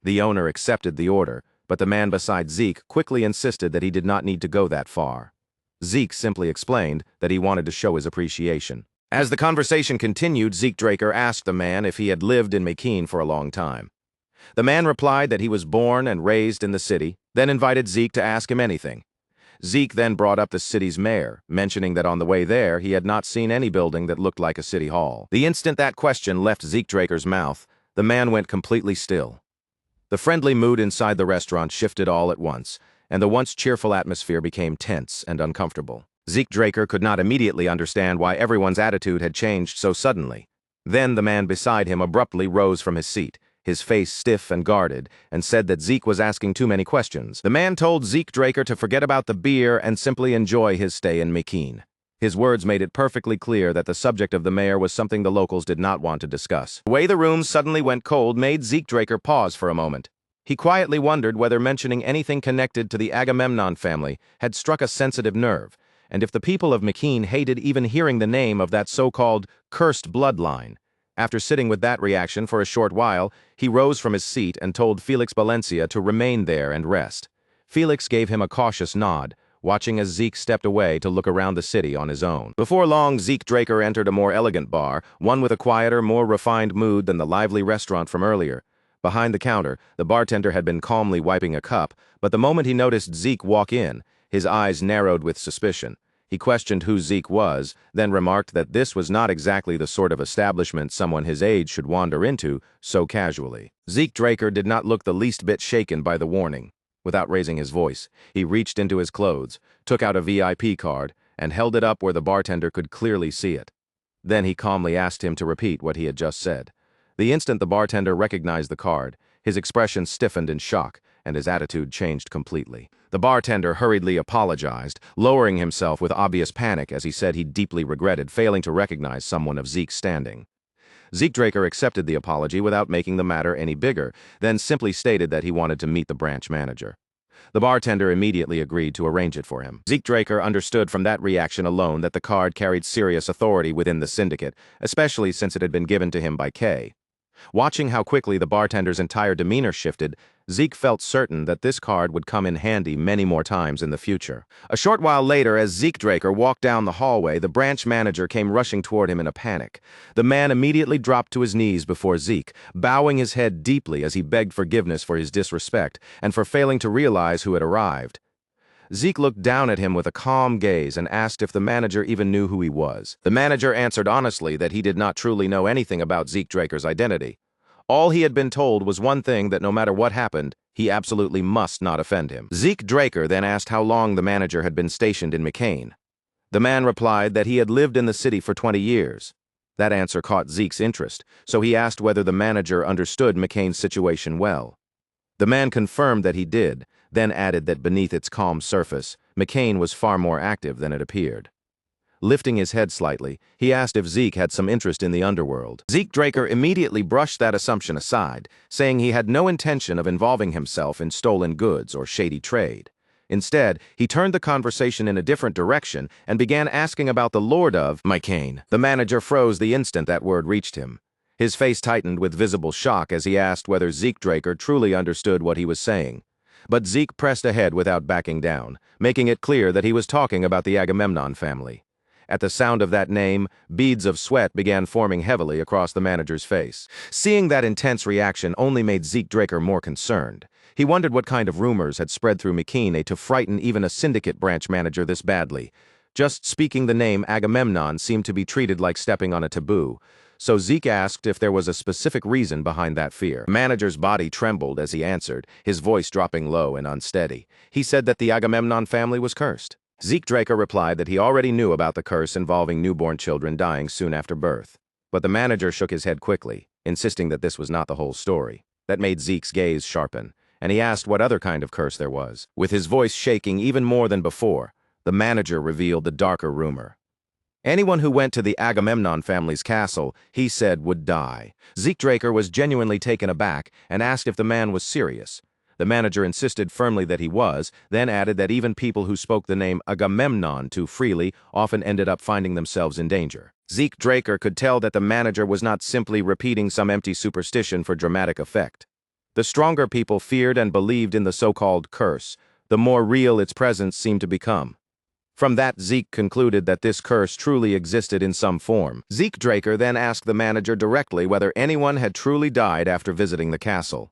The owner accepted the order, but the man beside Zeke quickly insisted that he did not need to go that far. Zeke simply explained that he wanted to show his appreciation. As the conversation continued, Zeke Draker asked the man if he had lived in Mykeene for a long time. The man replied that he was born and raised in the city, then invited Zeke to ask him anything. Zeke then brought up the city's mayor, mentioning that on the way there he had not seen any building that looked like a city hall. The instant that question left Zeke Draker's mouth, the man went completely still. The friendly mood inside the restaurant shifted all at once, and the once cheerful atmosphere became tense and uncomfortable. Zeke Draker could not immediately understand why everyone's attitude had changed so suddenly. Then the man beside him abruptly rose from his seat, his face stiff and guarded, and said that Zeke was asking too many questions. The man told Zeke Draker to forget about the beer and simply enjoy his stay in Mykeene. His words made it perfectly clear that the subject of the mayor was something the locals did not want to discuss. The way the room suddenly went cold made Zeke Draker pause for a moment. He quietly wondered whether mentioning anything connected to the Agamemnon family had struck a sensitive nerve, and if the people of Mykeene hated even hearing the name of that so-called cursed bloodline. After sitting with that reaction for a short while, he rose from his seat and told Felix Valencia to remain there and rest. Felix gave him a cautious nod, watching as Zeke stepped away to look around the city on his own. Before long, Zeke Draker entered a more elegant bar, one with a quieter, more refined mood than the lively restaurant from earlier. Behind the counter, the bartender had been calmly wiping a cup, but the moment he noticed Zeke walk in, his eyes narrowed with suspicion. He questioned who Zeke was, then remarked that this was not exactly the sort of establishment someone his age should wander into so casually. Zeke Draker did not look the least bit shaken by the warning. Without raising his voice, he reached into his clothes, took out a VIP card, and held it up where the bartender could clearly see it. Then he calmly asked him to repeat what he had just said. The instant the bartender recognized the card, his expression stiffened in shock, and his attitude changed completely. The bartender hurriedly apologized, lowering himself with obvious panic as he said he deeply regretted failing to recognize someone of Zeke's standing. Zeke Draker accepted the apology without making the matter any bigger, then simply stated that he wanted to meet the branch manager. The bartender immediately agreed to arrange it for him. Zeke Draker understood from that reaction alone that the card carried serious authority within the syndicate, especially since it had been given to him by Kay. Watching how quickly the bartender's entire demeanor shifted, Zeke felt certain that this card would come in handy many more times in the future. A short while later, as Zeke Draker walked down the hallway, the branch manager came rushing toward him in a panic. The man immediately dropped to his knees before Zeke, bowing his head deeply as he begged forgiveness for his disrespect and for failing to realize who had arrived. Zeke looked down at him with a calm gaze and asked if the manager even knew who he was. The manager answered honestly that he did not truly know anything about Zeke Draker's identity. All he had been told was one thing, that no matter what happened, he absolutely must not offend him. Zeke Draker then asked how long the manager had been stationed in Mykeene. The man replied that he had lived in the city for 20 years. That answer caught Zeke's interest, so he asked whether the manager understood Mykeene's situation well. The man confirmed that he did, then added that beneath its calm surface, Mykeene was far more active than it appeared. Lifting his head slightly, he asked if Zeke had some interest in the underworld. Zeke Draker immediately brushed that assumption aside, saying he had no intention of involving himself in stolen goods or shady trade. Instead, he turned the conversation in a different direction and began asking about the Lord of Mycane. The manager froze the instant that word reached him. His face tightened with visible shock as he asked whether Zeke Draker truly understood what he was saying. But Zeke pressed ahead without backing down, making it clear that he was talking about the Agamemnon family. At the sound of that name, beads of sweat began forming heavily across the manager's face. Seeing that intense reaction only made Zeke Draker more concerned. He wondered what kind of rumors had spread through Mycane to frighten even a syndicate branch manager this badly. Just speaking the name Agamemnon seemed to be treated like stepping on a taboo. So Zeke asked if there was a specific reason behind that fear. The manager's body trembled as he answered, his voice dropping low and unsteady. He said that the Agamemnon family was cursed. Zeke Draker replied that he already knew about the curse involving newborn children dying soon after birth. But the manager shook his head quickly, insisting that this was not the whole story. That made Zeke's gaze sharpen, and he asked what other kind of curse there was. With his voice shaking even more than before, the manager revealed the darker rumor. Anyone who went to the Agamemnon family's castle, he said, would die. Zeke Draker was genuinely taken aback and asked if the man was serious. The manager insisted firmly that he was, then added that even people who spoke the name Agamemnon too freely often ended up finding themselves in danger. Zeke Draker could tell that the manager was not simply repeating some empty superstition for dramatic effect. The stronger people feared and believed in the so-called curse, the more real its presence seemed to become. From that, Zeke concluded that this curse truly existed in some form. Zeke Draker then asked the manager directly whether anyone had truly died after visiting the castle.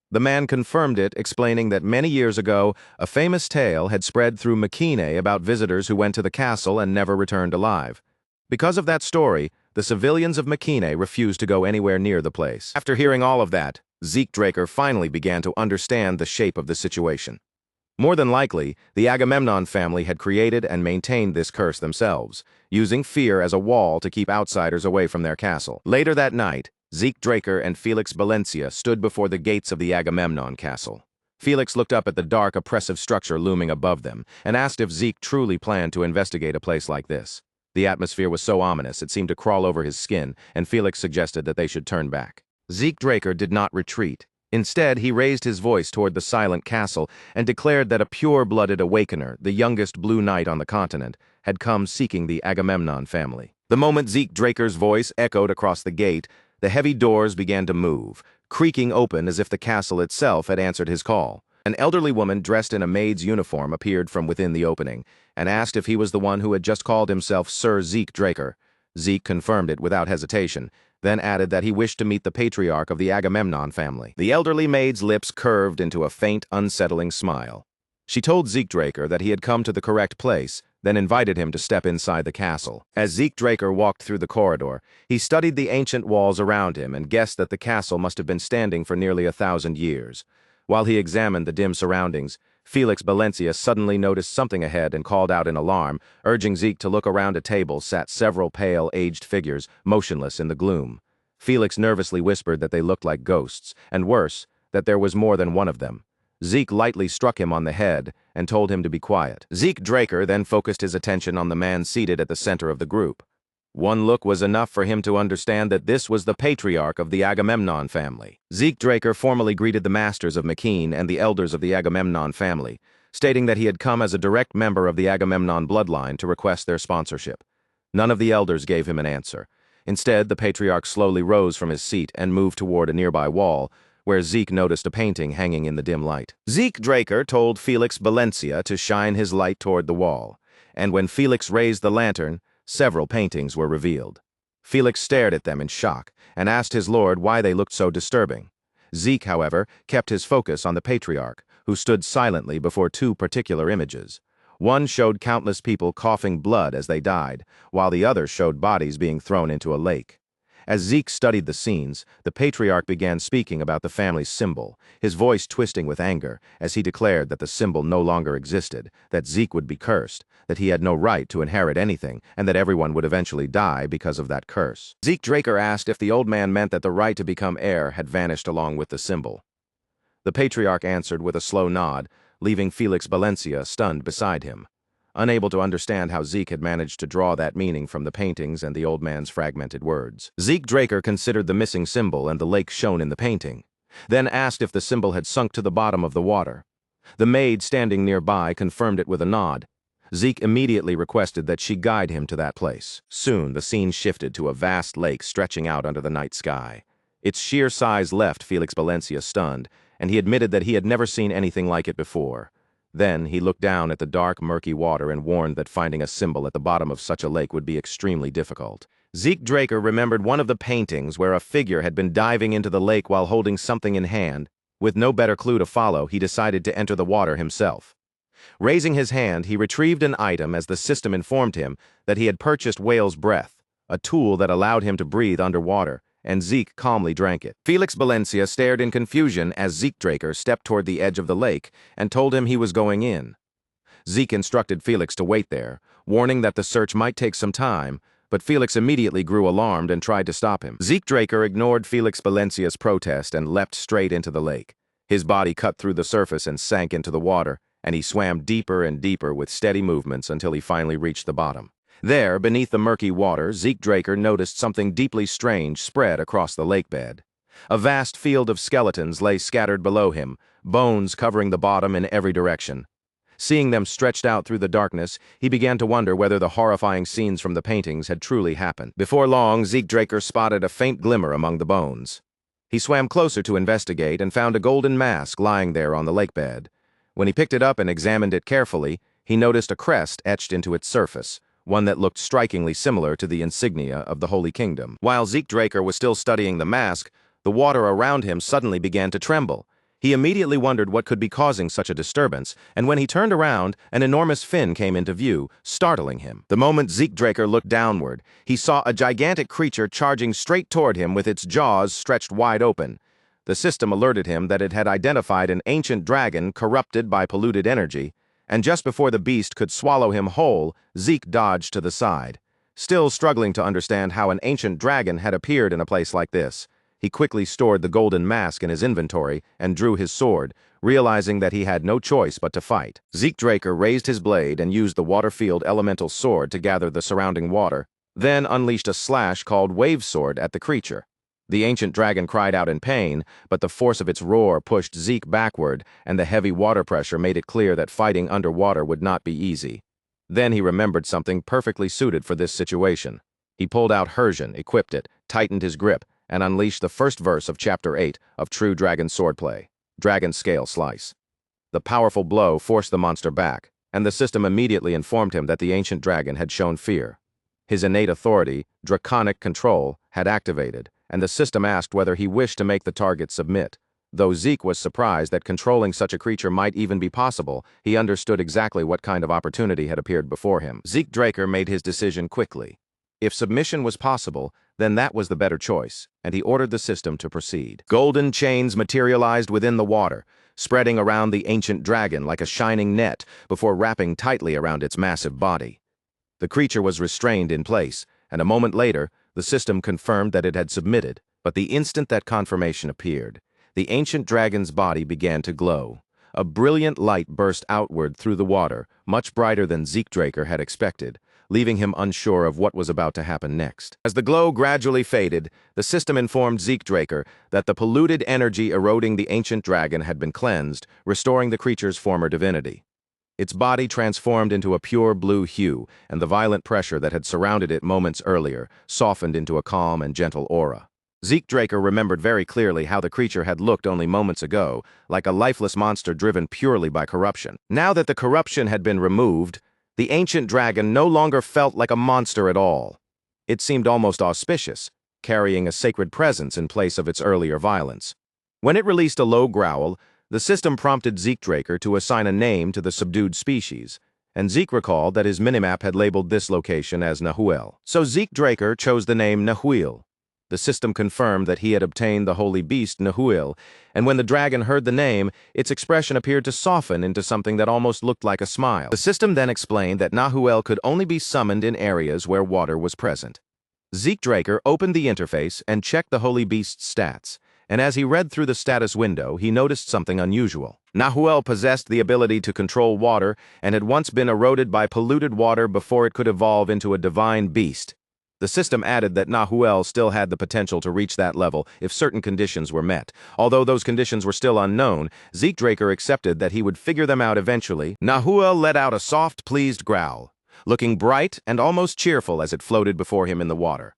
The man confirmed it, explaining that many years ago, a famous tale had spread through Mycane about visitors who went to the castle and never returned alive. Because of that story, the civilians of Mycane refused to go anywhere near the place. After hearing all of that, Zeke Draker finally began to understand the shape of the situation. More than likely, the Agamemnon family had created and maintained this curse themselves, using fear as a wall to keep outsiders away from their castle. Later that night, Zeke Draker and Felix Valencia stood before the gates of the Agamemnon castle. Felix looked up at the dark, oppressive structure looming above them and asked if Zeke truly planned to investigate a place like this. The atmosphere was so ominous it seemed to crawl over his skin, and Felix suggested that they should turn back. Zeke Draker did not retreat. Instead, he raised his voice toward the silent castle and declared that a pure-blooded awakener, the youngest Blue Knight on the continent, had come seeking the Agamemnon family. The moment Zeke Draker's voice echoed across the gate, the heavy doors began to move, creaking open as if the castle itself had answered his call. An elderly woman dressed in a maid's uniform appeared from within the opening and asked if he was the one who had just called himself Sir Zeke Draker. Zeke confirmed it without hesitation, then added that he wished to meet the patriarch of the Agamemnon family. The elderly maid's lips curved into a faint, unsettling smile. She told Zeke Draker that he had come to the correct place, then invited him to step inside the castle. As Zeke Draker walked through the corridor, he studied the ancient walls around him and guessed that the castle must have been standing for nearly 1,000 years. While he examined the dim surroundings, Felix Valencia suddenly noticed something ahead and called out in alarm, urging Zeke to look. Around a table sat several pale, aged figures, motionless in the gloom. Felix nervously whispered that they looked like ghosts, and worse, that there was more than one of them. Zeke lightly struck him on the head and told him to be quiet. Zeke Draker then focused his attention on the man seated at the center of the group. One look was enough for him to understand that this was the patriarch of the Agamemnon family. Zeke Draker formally greeted the masters of Mycane and the elders of the Agamemnon family, stating that he had come as a direct member of the Agamemnon bloodline to request their sponsorship. None of the elders gave him an answer. Instead, the patriarch slowly rose from his seat and moved toward a nearby wall, where Zeke noticed a painting hanging in the dim light. Zeke Draker told Felix Valencia to shine his light toward the wall, and when Felix raised the lantern, several paintings were revealed. Felix stared at them in shock and asked his lord why they looked so disturbing. Zeke, however, kept his focus on the patriarch, who stood silently before two particular images. One showed countless people coughing blood as they died, while the other showed bodies being thrown into a lake. As Zeke studied the scenes, the patriarch began speaking about the family's symbol, his voice twisting with anger as he declared that the symbol no longer existed, that Zeke would be cursed, that he had no right to inherit anything, and that everyone would eventually die because of that curse. Zeke Draker asked if the old man meant that the right to become heir had vanished along with the symbol. The patriarch answered with a slow nod, leaving Felix Valencia stunned beside him. unable to understand how Zeke had managed to draw that meaning from the paintings and the old man's fragmented words. Zeke Draker considered the missing symbol and the lake shown in the painting, then asked if the symbol had sunk to the bottom of the water. The maid standing nearby confirmed it with a nod. Zeke immediately requested that she guide him to that place. Soon, the scene shifted to a vast lake stretching out under the night sky. Its sheer size left Felix Valencia stunned, and he admitted that he had never seen anything like it before. Then, he looked down at the dark, murky water and warned that finding a symbol at the bottom of such a lake would be extremely difficult. Zeke Draker remembered one of the paintings where a figure had been diving into the lake while holding something in hand. With no better clue to follow, he decided to enter the water himself. Raising his hand, he retrieved an item as the system informed him that he had purchased whale's breath, a tool that allowed him to breathe underwater, and Zeke calmly drank it. Felix Valencia stared in confusion as Zeke Draker stepped toward the edge of the lake and told him he was going in. Zeke instructed Felix to wait there, warning that the search might take some time, but Felix immediately grew alarmed and tried to stop him. Zeke Draker ignored Felix Valencia's protest and leapt straight into the lake. His body cut through the surface and sank into the water, and he swam deeper and deeper with steady movements until he finally reached the bottom. There, beneath the murky water, Zeke Draker noticed something deeply strange spread across the lake bed. A vast field of skeletons lay scattered below him, bones covering the bottom in every direction. Seeing them stretched out through the darkness, he began to wonder whether the horrifying scenes from the paintings had truly happened. Before long, Zeke Draker spotted a faint glimmer among the bones. He swam closer to investigate and found a golden mask lying there on the lake bed. When he picked it up and examined it carefully, he noticed a crest etched into its surface, one that looked strikingly similar to the insignia of the Holy Kingdom. While Zeke Draker was still studying the mask, the water around him suddenly began to tremble. He immediately wondered what could be causing such a disturbance, and when he turned around, an enormous fin came into view, startling him. The moment Zeke Draker looked downward, he saw a gigantic creature charging straight toward him with its jaws stretched wide open. The system alerted him that it had identified an ancient dragon corrupted by polluted energy, and just before the beast could swallow him whole, Zeke dodged to the side. Still struggling to understand how an ancient dragon had appeared in a place like this, he quickly stored the golden mask in his inventory and drew his sword, realizing that he had no choice but to fight. Zeke Draker raised his blade and used the water-field elemental sword to gather the surrounding water, then unleashed a slash called Wave Sword at the creature. The ancient dragon cried out in pain, but the force of its roar pushed Zeke backward, and the heavy water pressure made it clear that fighting underwater would not be easy. Then he remembered something perfectly suited for this situation. He pulled out Hersion, equipped it, tightened his grip, and unleashed the first verse of Chapter 8 of True Dragon Swordplay, Dragon Scale Slice. The powerful blow forced the monster back, and the system immediately informed him that the ancient dragon had shown fear. His innate authority, draconic control, had activated, and the system asked whether he wished to make the target submit. Though Zeke was surprised that controlling such a creature might even be possible, he understood exactly what kind of opportunity had appeared before him. Zeke Draker made his decision quickly. If submission was possible, then that was the better choice, and he ordered the system to proceed. Golden chains materialized within the water, spreading around the ancient dragon like a shining net before wrapping tightly around its massive body. The creature was restrained in place, and a moment later, the system confirmed that it had submitted, but the instant that confirmation appeared, the ancient dragon's body began to glow. A brilliant light burst outward through the water, much brighter than Zeke Draker had expected, leaving him unsure of what was about to happen next. As the glow gradually faded, the system informed Zeke Draker that the polluted energy eroding the ancient dragon had been cleansed, restoring the creature's former divinity. Its body transformed into a pure blue hue, and the violent pressure that had surrounded it moments earlier softened into a calm and gentle aura. Zeke Draker remembered very clearly how the creature had looked only moments ago, like a lifeless monster driven purely by corruption. Now that the corruption had been removed, the ancient dragon no longer felt like a monster at all. It seemed almost auspicious, carrying a sacred presence in place of its earlier violence. When it released a low growl, the system prompted Zeke Draker to assign a name to the subdued species, and Zeke recalled that his minimap had labeled this location as Nahuel. So Zeke Draker chose the name Nahuel. The system confirmed that he had obtained the holy beast Nahuel, and when the dragon heard the name, its expression appeared to soften into something that almost looked like a smile. The system then explained that Nahuel could only be summoned in areas where water was present. Zeke Draker opened the interface and checked the holy beast's stats, and as he read through the status window, he noticed something unusual. Nahuel possessed the ability to control water and had once been eroded by polluted water before it could evolve into a divine beast. The system added that Nahuel still had the potential to reach that level if certain conditions were met. Although those conditions were still unknown, Zeke Draker accepted that he would figure them out eventually. Nahuel let out a soft, pleased growl, looking bright and almost cheerful as it floated before him in the water.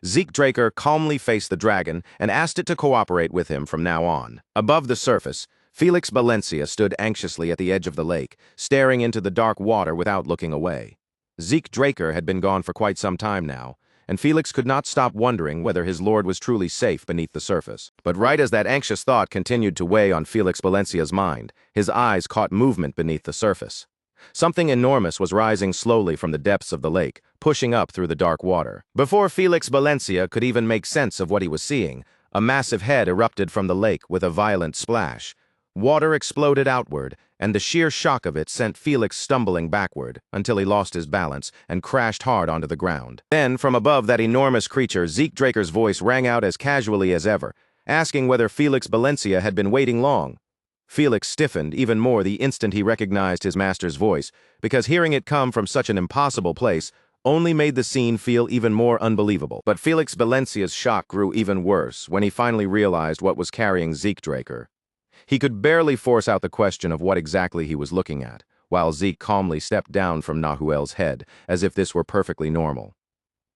Zeke Draker calmly faced the dragon and asked it to cooperate with him from now on. Above the surface, Felix Valencia stood anxiously at the edge of the lake, staring into the dark water without looking away. Zeke Draker had been gone for quite some time now, and Felix could not stop wondering whether his lord was truly safe beneath the surface. But right as that anxious thought continued to weigh on Felix Valencia's mind, his eyes caught movement beneath the surface. Something enormous was rising slowly from the depths of the lake, pushing up through the dark water. Before Felix Valencia could even make sense of what he was seeing, a massive head erupted from the lake with a violent splash. Water exploded outward, and the sheer shock of it sent Felix stumbling backward until he lost his balance and crashed hard onto the ground. Then, from above that enormous creature, Zeke Draker's voice rang out as casually as ever, asking whether Felix Valencia had been waiting long. Felix stiffened even more the instant he recognized his master's voice, because hearing it come from such an impossible place only made the scene feel even more unbelievable. But Felix Valencia's shock grew even worse when he finally realized what was carrying Zeke Draker. He could barely force out the question of what exactly he was looking at, while Zeke calmly stepped down from Nahuel's head, as if this were perfectly normal.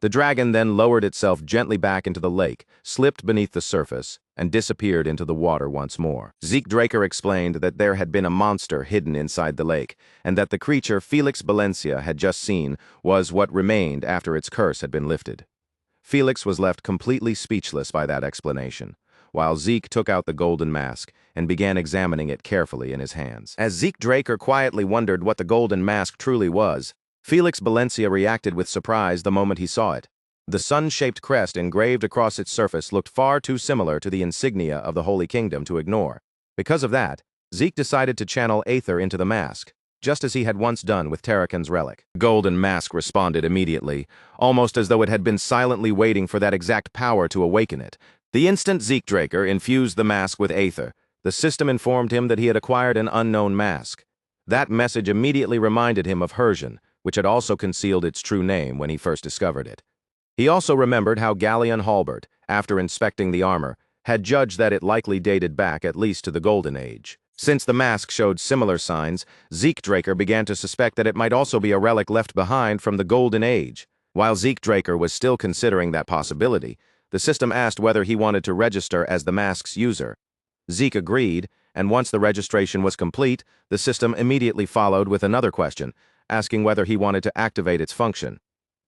The dragon then lowered itself gently back into the lake, slipped beneath the surface, and disappeared into the water once more. Zeke Draker explained that there had been a monster hidden inside the lake, and that the creature Felix Valencia had just seen was what remained after its curse had been lifted. Felix was left completely speechless by that explanation, while Zeke took out the golden mask and began examining it carefully in his hands. As Zeke Draker quietly wondered what the golden mask truly was, Felix Valencia reacted with surprise the moment he saw it. The sun-shaped crest engraved across its surface looked far too similar to the insignia of the Holy Kingdom to ignore. Because of that, Zeke decided to channel Aether into the mask, just as he had once done with Tarakan's relic. The golden mask responded immediately, almost as though it had been silently waiting for that exact power to awaken it. The instant Zeke Draker infused the mask with Aether, the system informed him that he had acquired an unknown mask. That message immediately reminded him of Hersian, which had also concealed its true name when he first discovered it. He also remembered how Galleon Halbert, after inspecting the armor, had judged that it likely dated back at least to the Golden Age. Since the mask showed similar signs, Zeke Draker began to suspect that it might also be a relic left behind from the Golden Age. While Zeke Draker was still considering that possibility, the system asked whether he wanted to register as the mask's user. Zeke agreed, and once the registration was complete, the system immediately followed with another question, asking whether he wanted to activate its function.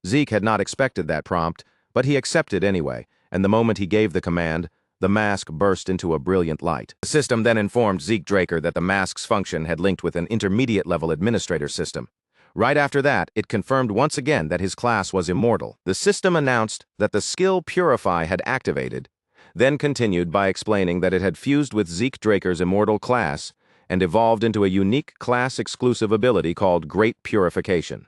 Zeke had not expected that prompt, but he accepted anyway, and the moment he gave the command, the mask burst into a brilliant light. The system then informed Zeke Draker that the mask's function had linked with an intermediate-level administrator system. Right after that, it confirmed once again that his class was immortal. The system announced that the skill Purify had activated, then continued by explaining that it had fused with Zeke Draker's immortal class and evolved into a unique class-exclusive ability called Great Purification.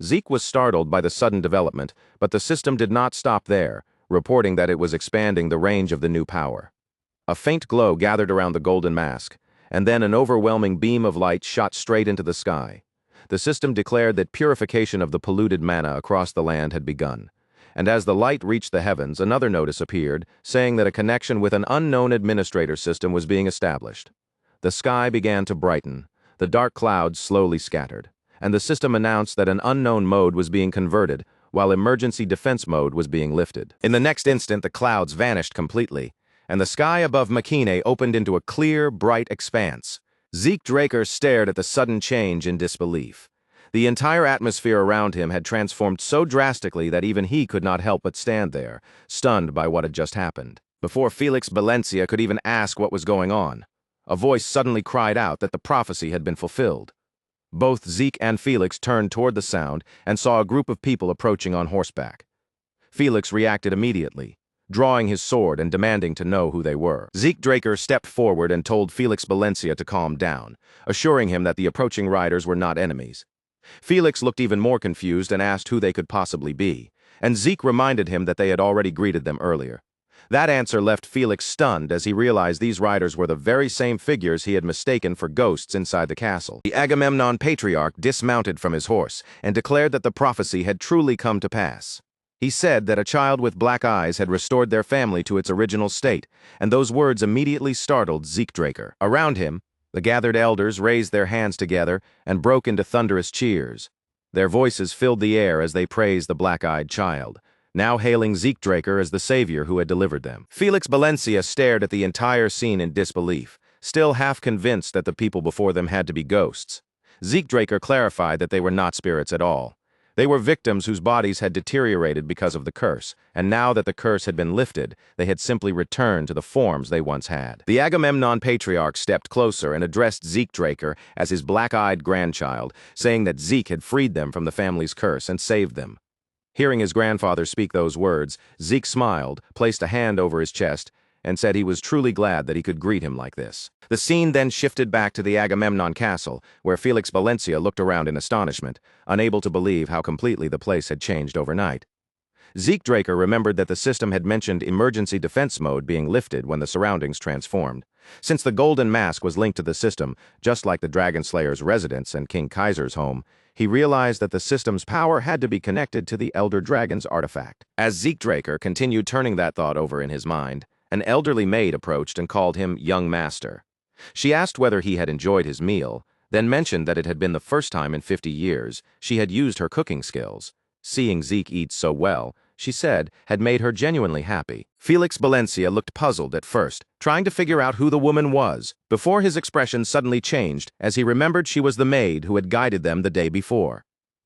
Zeke was startled by the sudden development, but the system did not stop there, reporting that it was expanding the range of the new power. A faint glow gathered around the golden mask, and then an overwhelming beam of light shot straight into the sky. The system declared that purification of the polluted mana across the land had begun, and as the light reached the heavens, another notice appeared, saying that a connection with an unknown administrator system was being established. The sky began to brighten, the dark clouds slowly scattered, and the system announced that an unknown mode was being converted, while emergency defense mode was being lifted. In the next instant, the clouds vanished completely, and the sky above Makine opened into a clear, bright expanse. Zeke Draker stared at the sudden change in disbelief. The entire atmosphere around him had transformed so drastically that even he could not help but stand there, stunned by what had just happened. Before Felix Valencia could even ask what was going on, a voice suddenly cried out that the prophecy had been fulfilled. Both Zeke and Felix turned toward the sound and saw a group of people approaching on horseback. Felix reacted immediately, drawing his sword and demanding to know who they were. Zeke Draker stepped forward and told Felix Valencia to calm down, assuring him that the approaching riders were not enemies. Felix looked even more confused and asked who they could possibly be, and Zeke reminded him that they had already greeted them earlier. That answer left Felix stunned as he realized these riders were the very same figures he had mistaken for ghosts inside the castle. The Agamemnon patriarch dismounted from his horse and declared that the prophecy had truly come to pass. He said that a child with black eyes had restored their family to its original state, and those words immediately startled Zeke Draker. Around him, the gathered elders raised their hands together and broke into thunderous cheers. Their voices filled the air as they praised the black-eyed child, now hailing Zeke Draker as the savior who had delivered them. Felix Valencia stared at the entire scene in disbelief, still half convinced that the people before them had to be ghosts. Zeke Draker clarified that they were not spirits at all. They were victims whose bodies had deteriorated because of the curse, and now that the curse had been lifted, they had simply returned to the forms they once had. The Agamemnon patriarch stepped closer and addressed Zeke Draker as his black-eyed grandchild, saying that Zeke had freed them from the family's curse and saved them. Hearing his grandfather speak those words, Zeke smiled, placed a hand over his chest, and said he was truly glad that he could greet him like this. The scene then shifted back to the Agamemnon castle, where Felix Valencia looked around in astonishment, unable to believe how completely the place had changed overnight. Zeke Draker remembered that the system had mentioned emergency defense mode being lifted when the surroundings transformed. Since the golden mask was linked to the system, just like the Dragonslayer's residence and King Kaiser's home, he realized that the system's power had to be connected to the Elder Dragon's artifact. As Zeke Draker continued turning that thought over in his mind, an elderly maid approached and called him young master. She asked whether he had enjoyed his meal, then mentioned that it had been the first time in 50 years she had used her cooking skills. Seeing Zeke eat so well, she said, had made her genuinely happy. Felix Valencia looked puzzled at first, trying to figure out who the woman was, before his expression suddenly changed as he remembered she was the maid who had guided them the day before.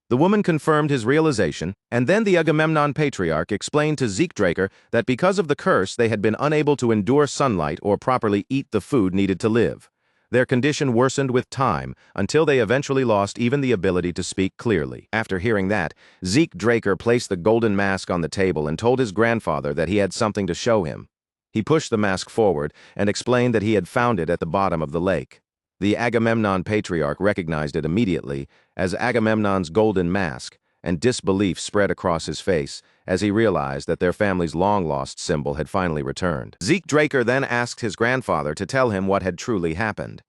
The woman confirmed his realization, and then the Agamemnon patriarch explained to Zeke Draker that because of the curse they had been unable to endure sunlight or properly eat the food needed to live. Their condition worsened with time until they eventually lost even the ability to speak clearly. After hearing that, Zeke Draker placed the golden mask on the table and told his grandfather that he had something to show him. He pushed the mask forward and explained that he had found it at the bottom of the lake. The Agamemnon patriarch recognized it immediately as Agamemnon's golden mask, and disbelief spread across his face as he realized that their family's long-lost symbol had finally returned. Zeke Draker then asked his grandfather to tell him what had truly happened.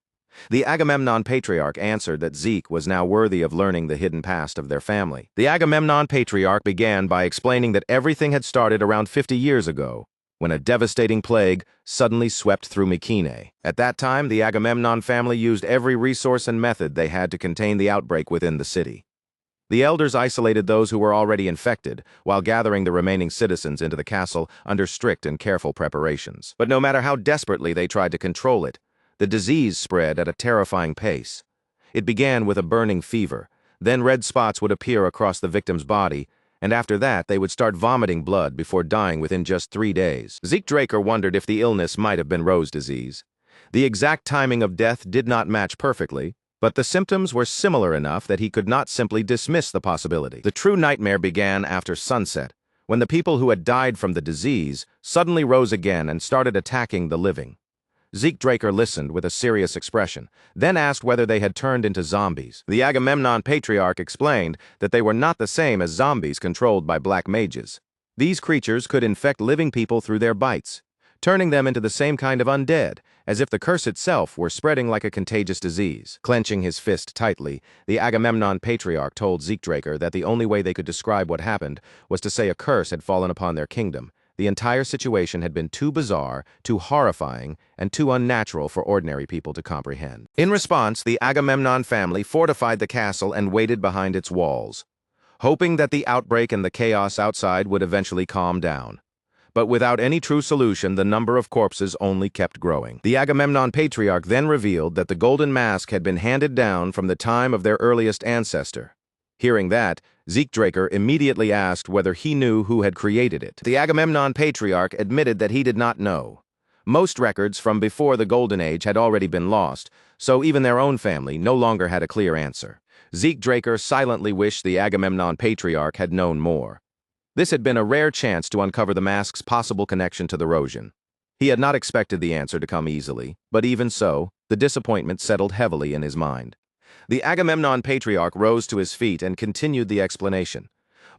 The Agamemnon patriarch answered that Zeke was now worthy of learning the hidden past of their family. The Agamemnon patriarch began by explaining that everything had started around 50 years ago, when a devastating plague suddenly swept through Mycenae. At that time, the Agamemnon family used every resource and method they had to contain the outbreak within the city. The elders isolated those who were already infected, while gathering the remaining citizens into the castle under strict and careful preparations. But no matter how desperately they tried to control it, the disease spread at a terrifying pace. It began with a burning fever, then red spots would appear across the victim's body, and after that they would start vomiting blood before dying within just 3 days. Zeke Draker wondered if the illness might have been Rose disease. The exact timing of death did not match perfectly, but the symptoms were similar enough that he could not simply dismiss the possibility. The true nightmare began after sunset, when the people who had died from the disease suddenly rose again and started attacking the living. Zeke Draker listened with a serious expression, then asked whether they had turned into zombies. The Agamemnon patriarch explained that they were not the same as zombies controlled by black mages. These creatures could infect living people through their bites, turning them into the same kind of undead, as if the curse itself were spreading like a contagious disease. Clenching his fist tightly, the Agamemnon patriarch told Zeke Draker that the only way they could describe what happened was to say a curse had fallen upon their kingdom. The entire situation had been too bizarre, too horrifying, and too unnatural for ordinary people to comprehend. In response, the Agamemnon family fortified the castle and waited behind its walls, hoping that the outbreak and the chaos outside would eventually calm down. But without any true solution, the number of corpses only kept growing. The Agamemnon patriarch then revealed that the golden mask had been handed down from the time of their earliest ancestor. Hearing that, Zeke Draker immediately asked whether he knew who had created it. The Agamemnon patriarch admitted that he did not know. Most records from before the Golden Age had already been lost, so even their own family no longer had a clear answer. Zeke Draker silently wished the Agamemnon patriarch had known more. This had been a rare chance to uncover the mask's possible connection to the Rosian. He had not expected the answer to come easily, but even so, the disappointment settled heavily in his mind. The Agamemnon patriarch rose to his feet and continued the explanation.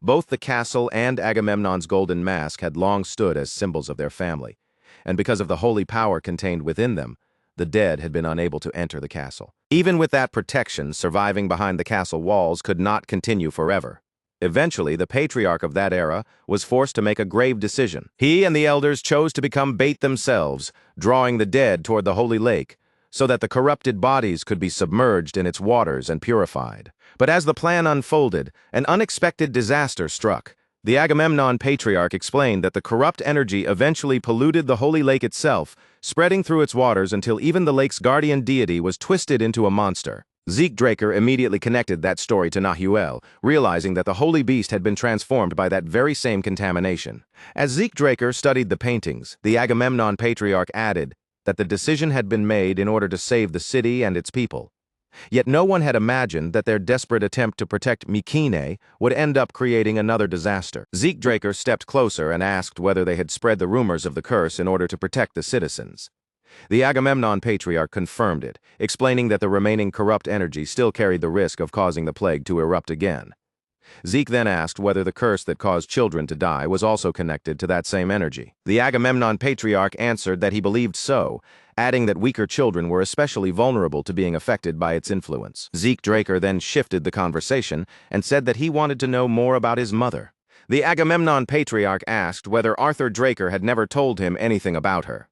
Both the castle and Agamemnon's golden mask had long stood as symbols of their family, and because of the holy power contained within them, the dead had been unable to enter the castle. Even with that protection, surviving behind the castle walls could not continue forever. Eventually, the patriarch of that era was forced to make a grave decision. He and the elders chose to become bait themselves, drawing the dead toward the holy lake, so that the corrupted bodies could be submerged in its waters and purified. But as the plan unfolded, an unexpected disaster struck. The Agamemnon patriarch explained that the corrupt energy eventually polluted the holy lake itself, spreading through its waters until even the lake's guardian deity was twisted into a monster. Zeke Draker immediately connected that story to Nahuel, realizing that the holy beast had been transformed by that very same contamination. As Zeke Draker studied the paintings, the Agamemnon patriarch added that the decision had been made in order to save the city and its people. Yet no one had imagined that their desperate attempt to protect Mycenae would end up creating another disaster. Zeke Draker stepped closer and asked whether they had spread the rumors of the curse in order to protect the citizens. The Agamemnon patriarch confirmed it, explaining that the remaining corrupt energy still carried the risk of causing the plague to erupt again. Zeke then asked whether the curse that caused children to die was also connected to that same energy. The Agamemnon patriarch answered that he believed so, adding that weaker children were especially vulnerable to being affected by its influence. Zeke Draker then shifted the conversation and said that he wanted to know more about his mother. The Agamemnon patriarch asked whether Arthur Draker had never told him anything about her.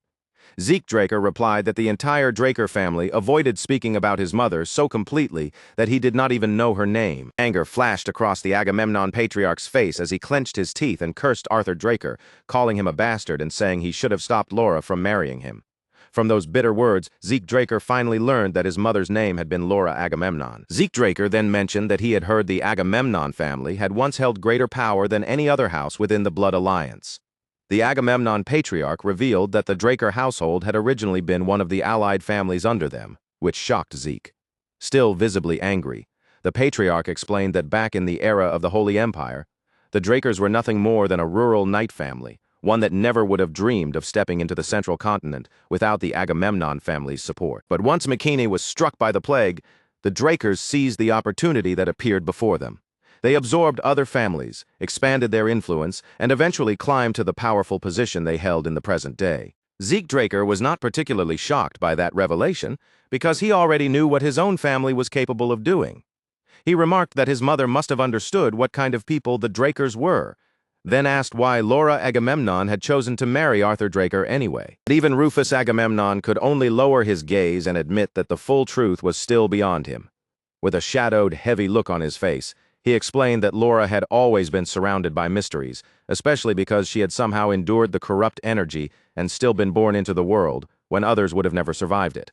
Zeke Draker replied that the entire Draker family avoided speaking about his mother so completely that he did not even know her name. Anger flashed across the Agamemnon patriarch's face as he clenched his teeth and cursed Arthur Draker, calling him a bastard and saying he should have stopped Laura from marrying him. From those bitter words, Zeke Draker finally learned that his mother's name had been Laura Agamemnon. Zeke Draker then mentioned that he had heard the Agamemnon family had once held greater power than any other house within the Blood Alliance. The Agamemnon patriarch revealed that the Draker household had originally been one of the allied families under them, which shocked Zeke. Still visibly angry, the patriarch explained that back in the era of the Holy Empire, the Drakers were nothing more than a rural knight family, one that never would have dreamed of stepping into the central continent without the Agamemnon family's support. But once Mycenae was struck by the plague, the Drakers seized the opportunity that appeared before them. They absorbed other families, expanded their influence, and eventually climbed to the powerful position they held in the present day. Zeke Draker was not particularly shocked by that revelation because he already knew what his own family was capable of doing. He remarked that his mother must have understood what kind of people the Drakers were, then asked why Laura Agamemnon had chosen to marry Arthur Draker anyway. But even Rufus Agamemnon could only lower his gaze and admit that the full truth was still beyond him. With a shadowed, heavy look on his face, he explained that Laura had always been surrounded by mysteries, especially because she had somehow endured the corrupt energy and still been born into the world when others would have never survived it.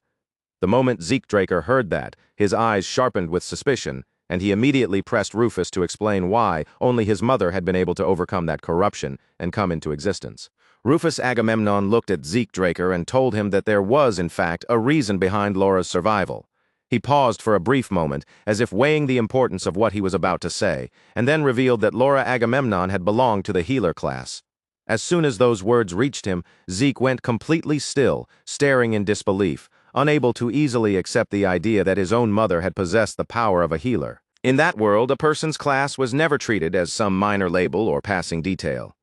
The moment Zeke Draker heard that, his eyes sharpened with suspicion, and he immediately pressed Rufus to explain why only his mother had been able to overcome that corruption and come into existence. Rufus Agamemnon looked at Zeke Draker and told him that there was, in fact, a reason behind Laura's survival. He paused for a brief moment, as if weighing the importance of what he was about to say, and then revealed that Laura Agamemnon had belonged to the healer class. As soon as those words reached him, Zeke went completely still, staring in disbelief, unable to easily accept the idea that his own mother had possessed the power of a healer. In that world, a person's class was never treated as some minor label or passing detail.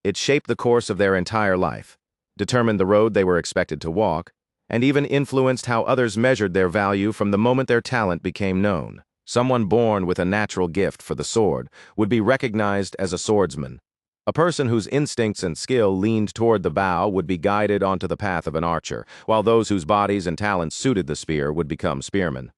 It shaped the course of their entire life, determined the road they were expected to walk, and even influenced how others measured their value from the moment their talent became known. Someone born with a natural gift for the sword would be recognized as a swordsman. A person whose instincts and skill leaned toward the bow would be guided onto the path of an archer, while those whose bodies and talents suited the spear would become spearmen.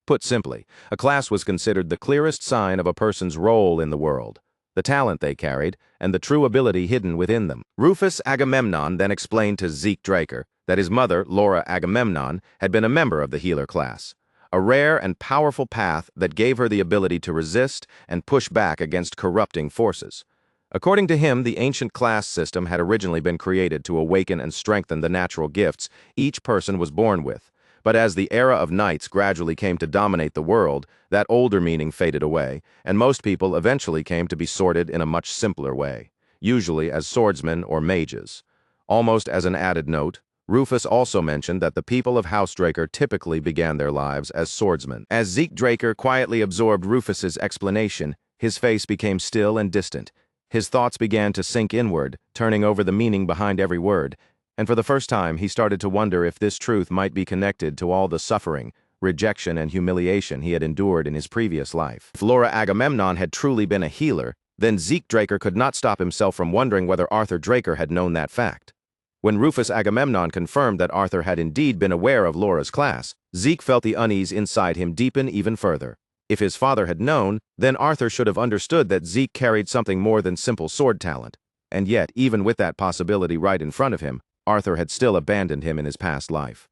Put simply, a class was considered the clearest sign of a person's role in the world, the talent they carried, and the true ability hidden within them. Rufus Agamemnon then explained to Zeke Draker that his mother, Laura Agamemnon, had been a member of the healer class, a rare and powerful path that gave her the ability to resist and push back against corrupting forces. According to him, the ancient class system had originally been created to awaken and strengthen the natural gifts each person was born with. But as the era of knights gradually came to dominate the world, that older meaning faded away, and most people eventually came to be sorted in a much simpler way, usually as swordsmen or mages. Almost as an added note, Rufus also mentioned that the people of House Draker typically began their lives as swordsmen. As Zeke Draker quietly absorbed Rufus's explanation, His face became still and distant. His thoughts began to sink inward, turning over the meaning behind every word, and for the first time he started to wonder if this truth might be connected to all the suffering, rejection, and humiliation he had endured in his previous life. If Laura Agamemnon had truly been a healer, then Zeke Draker could not stop himself from wondering whether Arthur Draker had known that fact. When Rufus Agamemnon confirmed that Arthur had indeed been aware of Laura's class, Zeke felt the unease inside him deepen even further. If his father had known, then Arthur should have understood that Zeke carried something more than simple sword talent. And yet, even with that possibility right in front of him, Arthur had still abandoned him in his past life.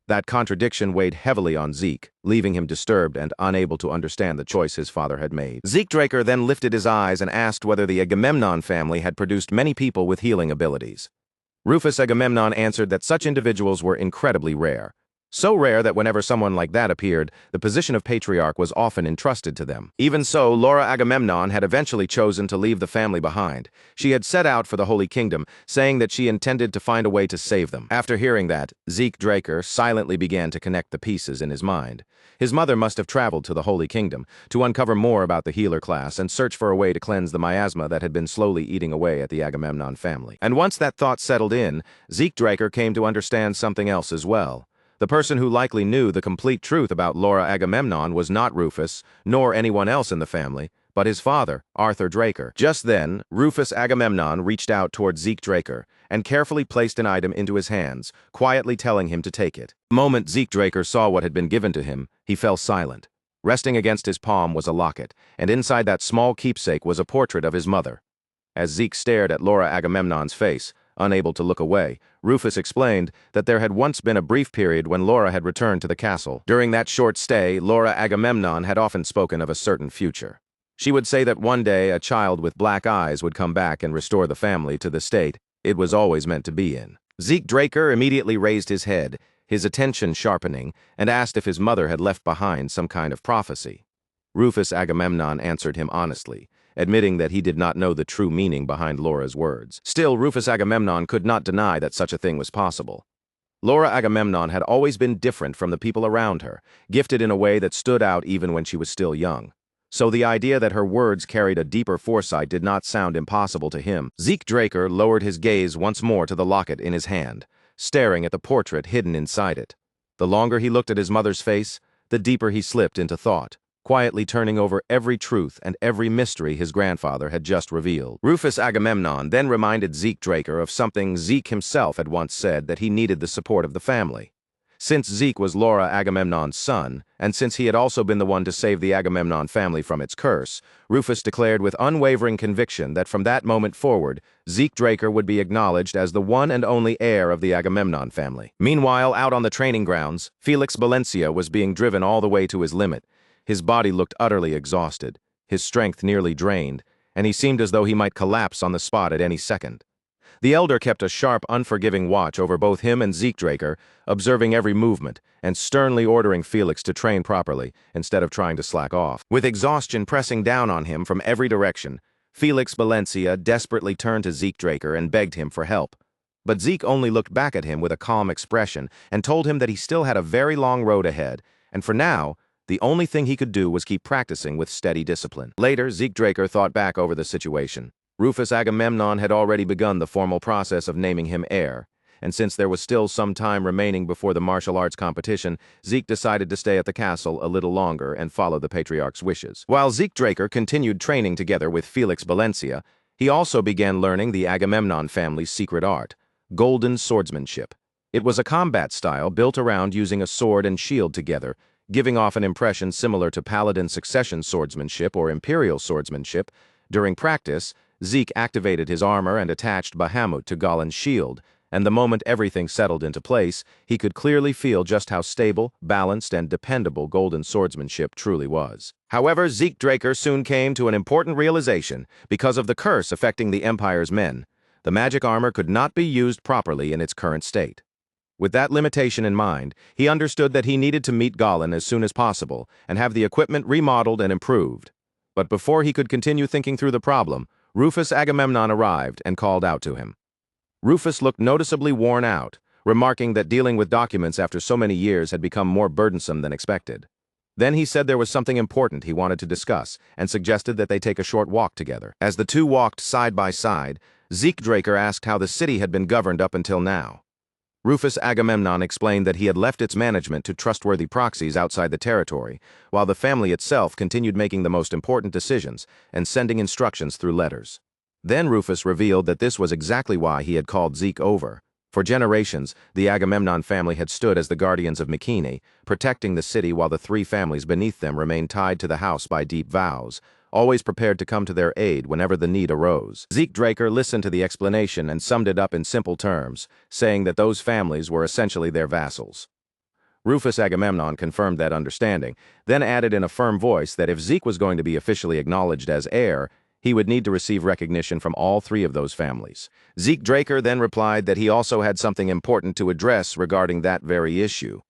That contradiction weighed heavily on Zeke, leaving him disturbed and unable to understand the choice his father had made. Zeke Draker then lifted his eyes and asked whether the Agamemnon family had produced many people with healing abilities. Rufus Agamemnon answered that such individuals were incredibly rare. So rare that whenever someone like that appeared, the position of patriarch was often entrusted to them. Even so, Laura Agamemnon had eventually chosen to leave the family behind. She had set out for the Holy Kingdom, saying that she intended to find a way to save them. After hearing that, Zeke Draker silently began to connect the pieces in his mind. His mother must have traveled to the Holy Kingdom to uncover more about the healer class and search for a way to cleanse the miasma that had been slowly eating away at the Agamemnon family. And once that thought settled in, Zeke Draker came to understand something else as well. The person who likely knew the complete truth about Laura Agamemnon was not Rufus, nor anyone else in the family, but his father, Arthur Draker. Just then, Rufus Agamemnon reached out toward Zeke Draker and carefully placed an item into his hands, quietly telling him to take it. The moment Zeke Draker saw what had been given to him, he fell silent. Resting against his palm was a locket, and inside that small keepsake was a portrait of his mother. As Zeke stared at Laura Agamemnon's face, unable to look away, Rufus explained that there had once been a brief period when Laura had returned to the castle. During that short stay, Laura Agamemnon had often spoken of a certain future. She would say that one day a child with black eyes would come back and restore the family to the state it was always meant to be in. Zeke Draker immediately raised his head, his attention sharpening, and asked if his mother had left behind some kind of prophecy. Rufus Agamemnon answered him honestly, admitting that he did not know the true meaning behind Laura's words. Still, Rufus Agamemnon could not deny that such a thing was possible. Laura Agamemnon had always been different from the people around her, gifted in a way that stood out even when she was still young. So the idea that her words carried a deeper foresight did not sound impossible to him. Zeke Draker lowered his gaze once more to the locket in his hand, staring at the portrait hidden inside it. The longer he looked at his mother's face, the deeper he slipped into thought, quietly turning over every truth and every mystery his grandfather had just revealed. Rufus Agamemnon then reminded Zeke Draker of something Zeke himself had once said, that he needed the support of the family. Since Zeke was Laura Agamemnon's son, and since he had also been the one to save the Agamemnon family from its curse, Rufus declared with unwavering conviction that from that moment forward, Zeke Draker would be acknowledged as the one and only heir of the Agamemnon family. Meanwhile, out on the training grounds, Felix Valencia was being driven all the way to his limit. His body looked utterly exhausted, his strength nearly drained, and he seemed as though he might collapse on the spot at any second. The elder kept a sharp, unforgiving watch over both him and Zeke Draker, observing every movement and sternly ordering Felix to train properly instead of trying to slack off. With exhaustion pressing down on him from every direction, Felix Valencia desperately turned to Zeke Draker and begged him for help. But Zeke only looked back at him with a calm expression and told him that he still had a very long road ahead, and for now, the only thing he could do was keep practicing with steady discipline. Later, Zeke Draker thought back over the situation. Rufus Agamemnon had already begun the formal process of naming him heir, and since there was still some time remaining before the martial arts competition, Zeke decided to stay at the castle a little longer and follow the patriarch's wishes. While Zeke Draker continued training together with Felix Valencia, he also began learning the Agamemnon family's secret art, golden swordsmanship. It was a combat style built around using a sword and shield together, giving off an impression similar to paladin succession swordsmanship or imperial swordsmanship. During practice, Zeke activated his armor and attached Bahamut to Galen's shield, and the moment everything settled into place, he could clearly feel just how stable, balanced, and dependable golden swordsmanship truly was. However, Zeke Draker soon came to an important realization. Because of the curse affecting the Empire's men, the magic armor could not be used properly in its current state. With that limitation in mind, he understood that he needed to meet Galen as soon as possible and have the equipment remodeled and improved. But before he could continue thinking through the problem, Rufus Agamemnon arrived and called out to him. Rufus looked noticeably worn out, remarking that dealing with documents after so many years had become more burdensome than expected. Then he said there was something important he wanted to discuss and suggested that they take a short walk together. As the two walked side by side, Zeke Draker asked how the city had been governed up until now. Rufus Agamemnon explained that he had left its management to trustworthy proxies outside the territory, while the family itself continued making the most important decisions and sending instructions through letters. Then Rufus revealed that this was exactly why he had called Zeke over. For generations, the Agamemnon family had stood as the guardians of Mycenae, protecting the city while the three families beneath them remained tied to the house by deep vows, always prepared to come to their aid whenever the need arose. Zeke Draker listened to the explanation and summed it up in simple terms, saying that those families were essentially their vassals. Rufus Agamemnon confirmed that understanding, then added in a firm voice that if Zeke was going to be officially acknowledged as heir, he would need to receive recognition from all three of those families. Zeke Draker then replied that he also had something important to address regarding that very issue.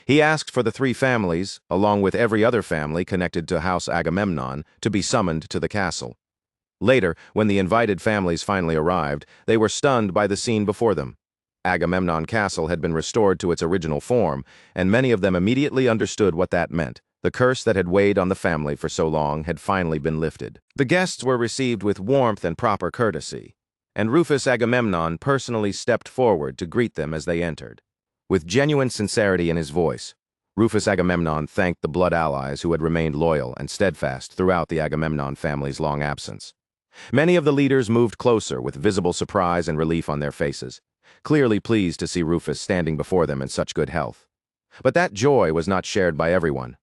He asked for the three families, along with every other family connected to House Agamemnon, to be summoned to the castle. Later, when the invited families finally arrived, they were stunned by the scene before them. Agamemnon Castle had been restored to its original form, and many of them immediately understood what that meant. The curse that had weighed on the family for so long had finally been lifted. The guests were received with warmth and proper courtesy, and Rufus Agamemnon personally stepped forward to greet them as they entered. With genuine sincerity in his voice, Rufus Agamemnon thanked the blood allies who had remained loyal and steadfast throughout the Agamemnon family's long absence. Many of the leaders moved closer with visible surprise and relief on their faces, clearly pleased to see Rufus standing before them in such good health. But that joy was not shared by everyone.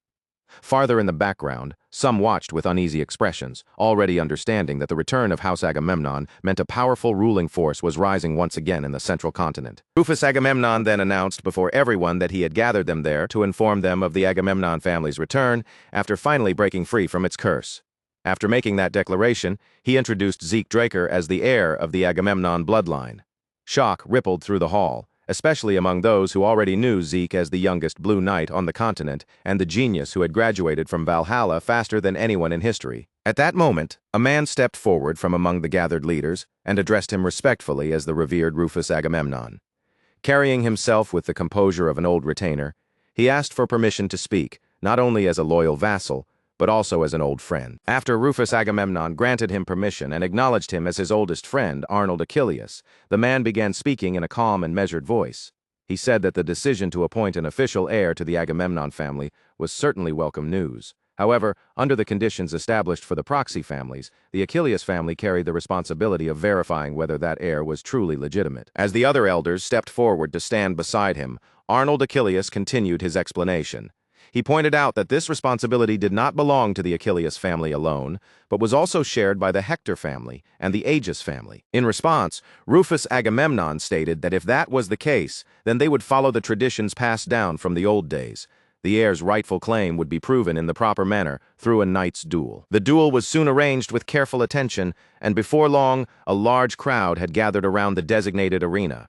Farther in the background, some watched with uneasy expressions, already understanding that the return of House Agamemnon meant a powerful ruling force was rising once again in the central continent. Rufus Agamemnon then announced before everyone that he had gathered them there to inform them of the Agamemnon family's return after finally breaking free from its curse. After making that declaration, he introduced Zeke Draker as the heir of the Agamemnon bloodline. Shock rippled through the hall, especially among those who already knew Zeke as the youngest Blue Knight on the continent and the genius who had graduated from Valhalla faster than anyone in history. At that moment, a man stepped forward from among the gathered leaders and addressed him respectfully as the revered Rufus Agamemnon. Carrying himself with the composure of an old retainer, he asked for permission to speak, not only as a loyal vassal, but also as an old friend. After Rufus Agamemnon granted him permission and acknowledged him as his oldest friend, Arnold Achilles, the man began speaking in a calm and measured voice. He said that the decision to appoint an official heir to the Agamemnon family was certainly welcome news. However, under the conditions established for the proxy families, the Achilles family carried the responsibility of verifying whether that heir was truly legitimate. As the other elders stepped forward to stand beside him, Arnold Achilles continued his explanation. He pointed out that this responsibility did not belong to the Achilles family alone, but was also shared by the Hector family and the Aegis family. In response, Rufus Agamemnon stated that if that was the case, then they would follow the traditions passed down from the old days. The heir's rightful claim would be proven in the proper manner through a knight's duel. The duel was soon arranged with careful attention, and before long, a large crowd had gathered around the designated arena.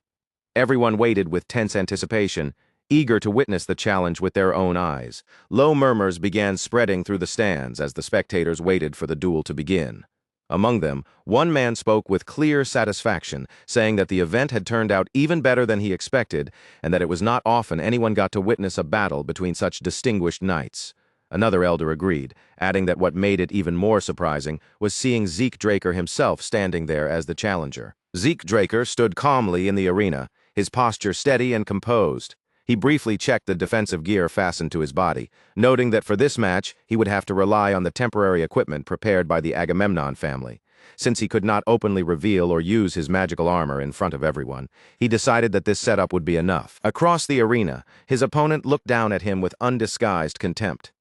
Everyone waited with tense anticipation, eager to witness the challenge with their own eyes. Low murmurs began spreading through the stands as the spectators waited for the duel to begin. Among them, one man spoke with clear satisfaction, saying that the event had turned out even better than he expected, and that it was not often anyone got to witness a battle between such distinguished knights. Another elder agreed, adding that what made it even more surprising was seeing Zeke Draker himself standing there as the challenger. Zeke Draker stood calmly in the arena, his posture steady and composed. He briefly checked the defensive gear fastened to his body, noting that for this match, he would have to rely on the temporary equipment prepared by the Agamemnon family. Since he could not openly reveal or use his magical armor in front of everyone, he decided that this setup would be enough. Across the arena, his opponent looked down at him with undisguised contempt.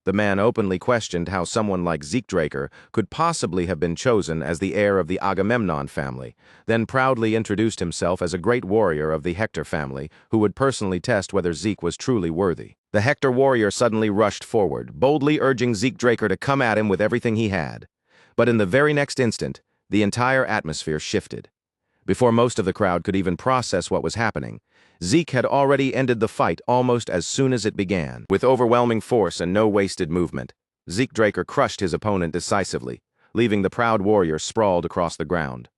The man openly questioned how someone like Zeke Draker could possibly have been chosen as the heir of the Agamemnon family, then proudly introduced himself as a great warrior of the Hector family who would personally test whether Zeke was truly worthy. The Hector warrior suddenly rushed forward, boldly urging Zeke Draker to come at him with everything he had. But in the very next instant, the entire atmosphere shifted. Before most of the crowd could even process what was happening, Zeke had already ended the fight almost as soon as it began. With overwhelming force and no wasted movement, Zeke Draker crushed his opponent decisively, leaving the proud warrior sprawled across the ground.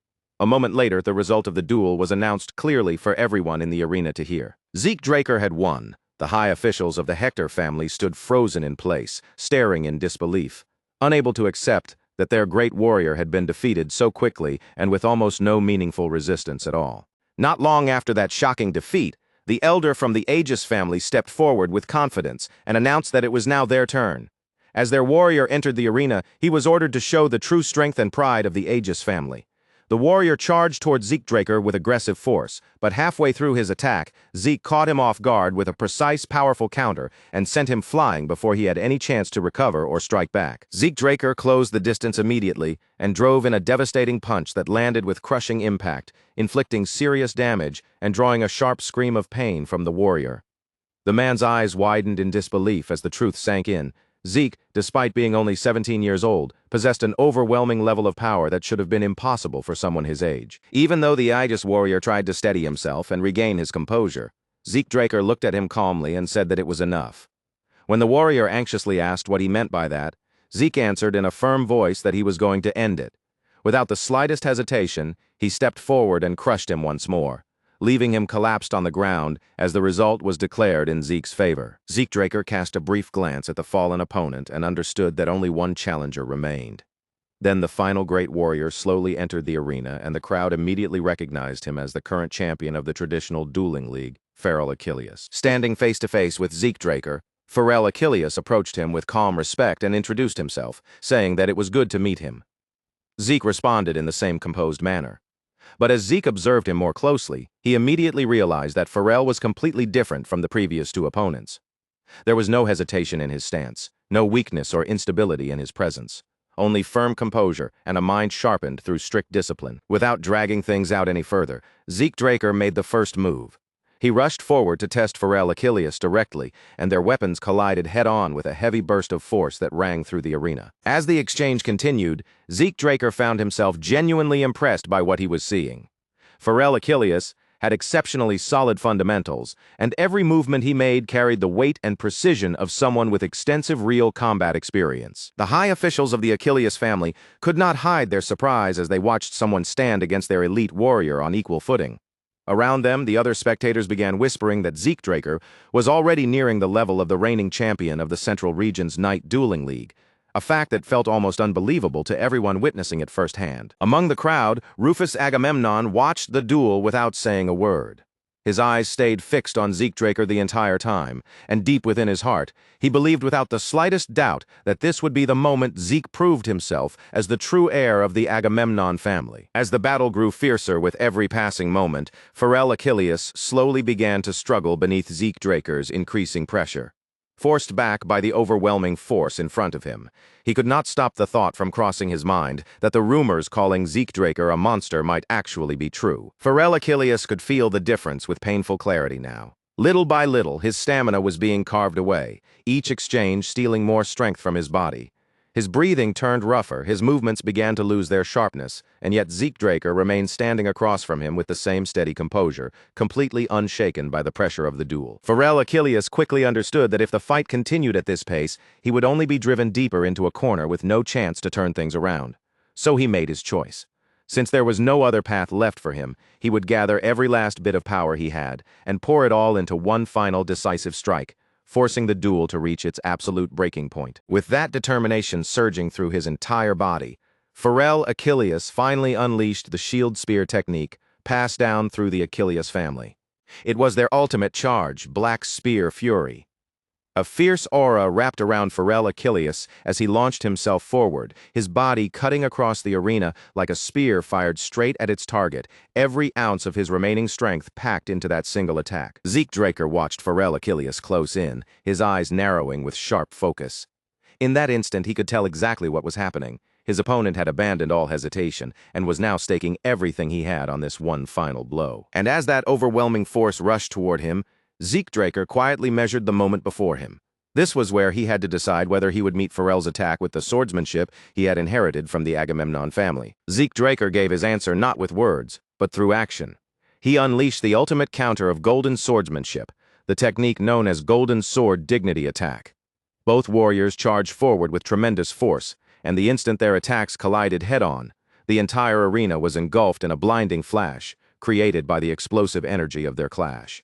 A moment later, the result of the duel was announced clearly for everyone in the arena to hear. Zeke Draker had won, The high officials of the Hector family stood frozen in place, staring in disbelief, unable to accept that their great warrior had been defeated so quickly and with almost no meaningful resistance at all. Not long after that shocking defeat, the elder from the Aegis family stepped forward with confidence and announced that it was now their turn. As their warrior entered the arena, he was ordered to show the true strength and pride of the Aegis family. The warrior charged toward Zeke Draker with aggressive force, but halfway through his attack, Zeke caught him off guard with a precise, powerful counter and sent him flying before he had any chance to recover or strike back. Zeke Draker closed the distance immediately and drove in a devastating punch that landed with crushing impact, inflicting serious damage and drawing a sharp scream of pain from the warrior. The man's eyes widened in disbelief as the truth sank in. Zeke, despite being only 17 years old, possessed an overwhelming level of power that should have been impossible for someone his age. Even though the Aegis warrior tried to steady himself and regain his composure, Zeke Draker looked at him calmly and said that it was enough. When the warrior anxiously asked what he meant by that, Zeke answered in a firm voice that he was going to end it. Without the slightest hesitation, he stepped forward and crushed him once more, leaving him collapsed on the ground as the result was declared in Zeke's favor. Zeke Draker cast a brief glance at the fallen opponent and understood that only one challenger remained. Then the final great warrior slowly entered the arena, and the crowd immediately recognized him as the current champion of the traditional dueling league, Pharrell Achilles. Standing face to face with Zeke Draker, Pharrell Achilles approached him with calm respect and introduced himself, saying that it was good to meet him. Zeke responded in the same composed manner. But as Zeke observed him more closely, he immediately realized that Pharrell was completely different from the previous two opponents. There was no hesitation in his stance, no weakness or instability in his presence, only firm composure and a mind sharpened through strict discipline. Without dragging things out any further, Zeke Draker made the first move. He rushed forward to test Pharrell Achilles directly, and their weapons collided head-on with a heavy burst of force that rang through the arena. As the exchange continued, Zeke Draker found himself genuinely impressed by what he was seeing. Pharrell Achilles had exceptionally solid fundamentals, and every movement he made carried the weight and precision of someone with extensive real combat experience. The high officials of the Achilles family could not hide their surprise as they watched someone stand against their elite warrior on equal footing. Around them, the other spectators began whispering that Zeke Draker was already nearing the level of the reigning champion of the Central Region's Night Dueling League, a fact that felt almost unbelievable to everyone witnessing it firsthand. Among the crowd, Rufus Agamemnon watched the duel without saying a word. His eyes stayed fixed on Zeke Draker the entire time, and deep within his heart, he believed without the slightest doubt that this would be the moment Zeke proved himself as the true heir of the Agamemnon family. As the battle grew fiercer with every passing moment, Pharrell Achilles slowly began to struggle beneath Zeke Draker's increasing pressure. Forced back by the overwhelming force in front of him, he could not stop the thought from crossing his mind that the rumors calling Zeke Draker a monster might actually be true. Pharrell Achilles could feel the difference with painful clarity now. Little by little, his stamina was being carved away, each exchange stealing more strength from his body. His breathing turned rougher, his movements began to lose their sharpness, and yet Zeke Draker remained standing across from him with the same steady composure, completely unshaken by the pressure of the duel. Pharrell Achilles quickly understood that if the fight continued at this pace, he would only be driven deeper into a corner with no chance to turn things around. So he made his choice. Since there was no other path left for him, he would gather every last bit of power he had and pour it all into one final decisive strike, forcing the duel to reach its absolute breaking point. With that determination surging through his entire body, Pharrell Achilles finally unleashed the shield spear technique passed down through the Achilles family. It was their ultimate charge, Black Spear Fury. A fierce aura wrapped around Pharrell Achilles as he launched himself forward, his body cutting across the arena like a spear fired straight at its target, every ounce of his remaining strength packed into that single attack. Zeke Draker watched Pharrell Achilles close in, his eyes narrowing with sharp focus. In that instant, he could tell exactly what was happening. His opponent had abandoned all hesitation and was now staking everything he had on this one final blow. And as that overwhelming force rushed toward him, Zeke Draker quietly measured the moment before him. This was where he had to decide whether he would meet Pharrell's attack with the swordsmanship he had inherited from the Agamemnon family. Zeke Draker gave his answer not with words, but through action. He unleashed the ultimate counter of golden swordsmanship, the technique known as Golden Sword Dignity Attack. Both warriors charged forward with tremendous force, and the instant their attacks collided head-on, the entire arena was engulfed in a blinding flash, created by the explosive energy of their clash.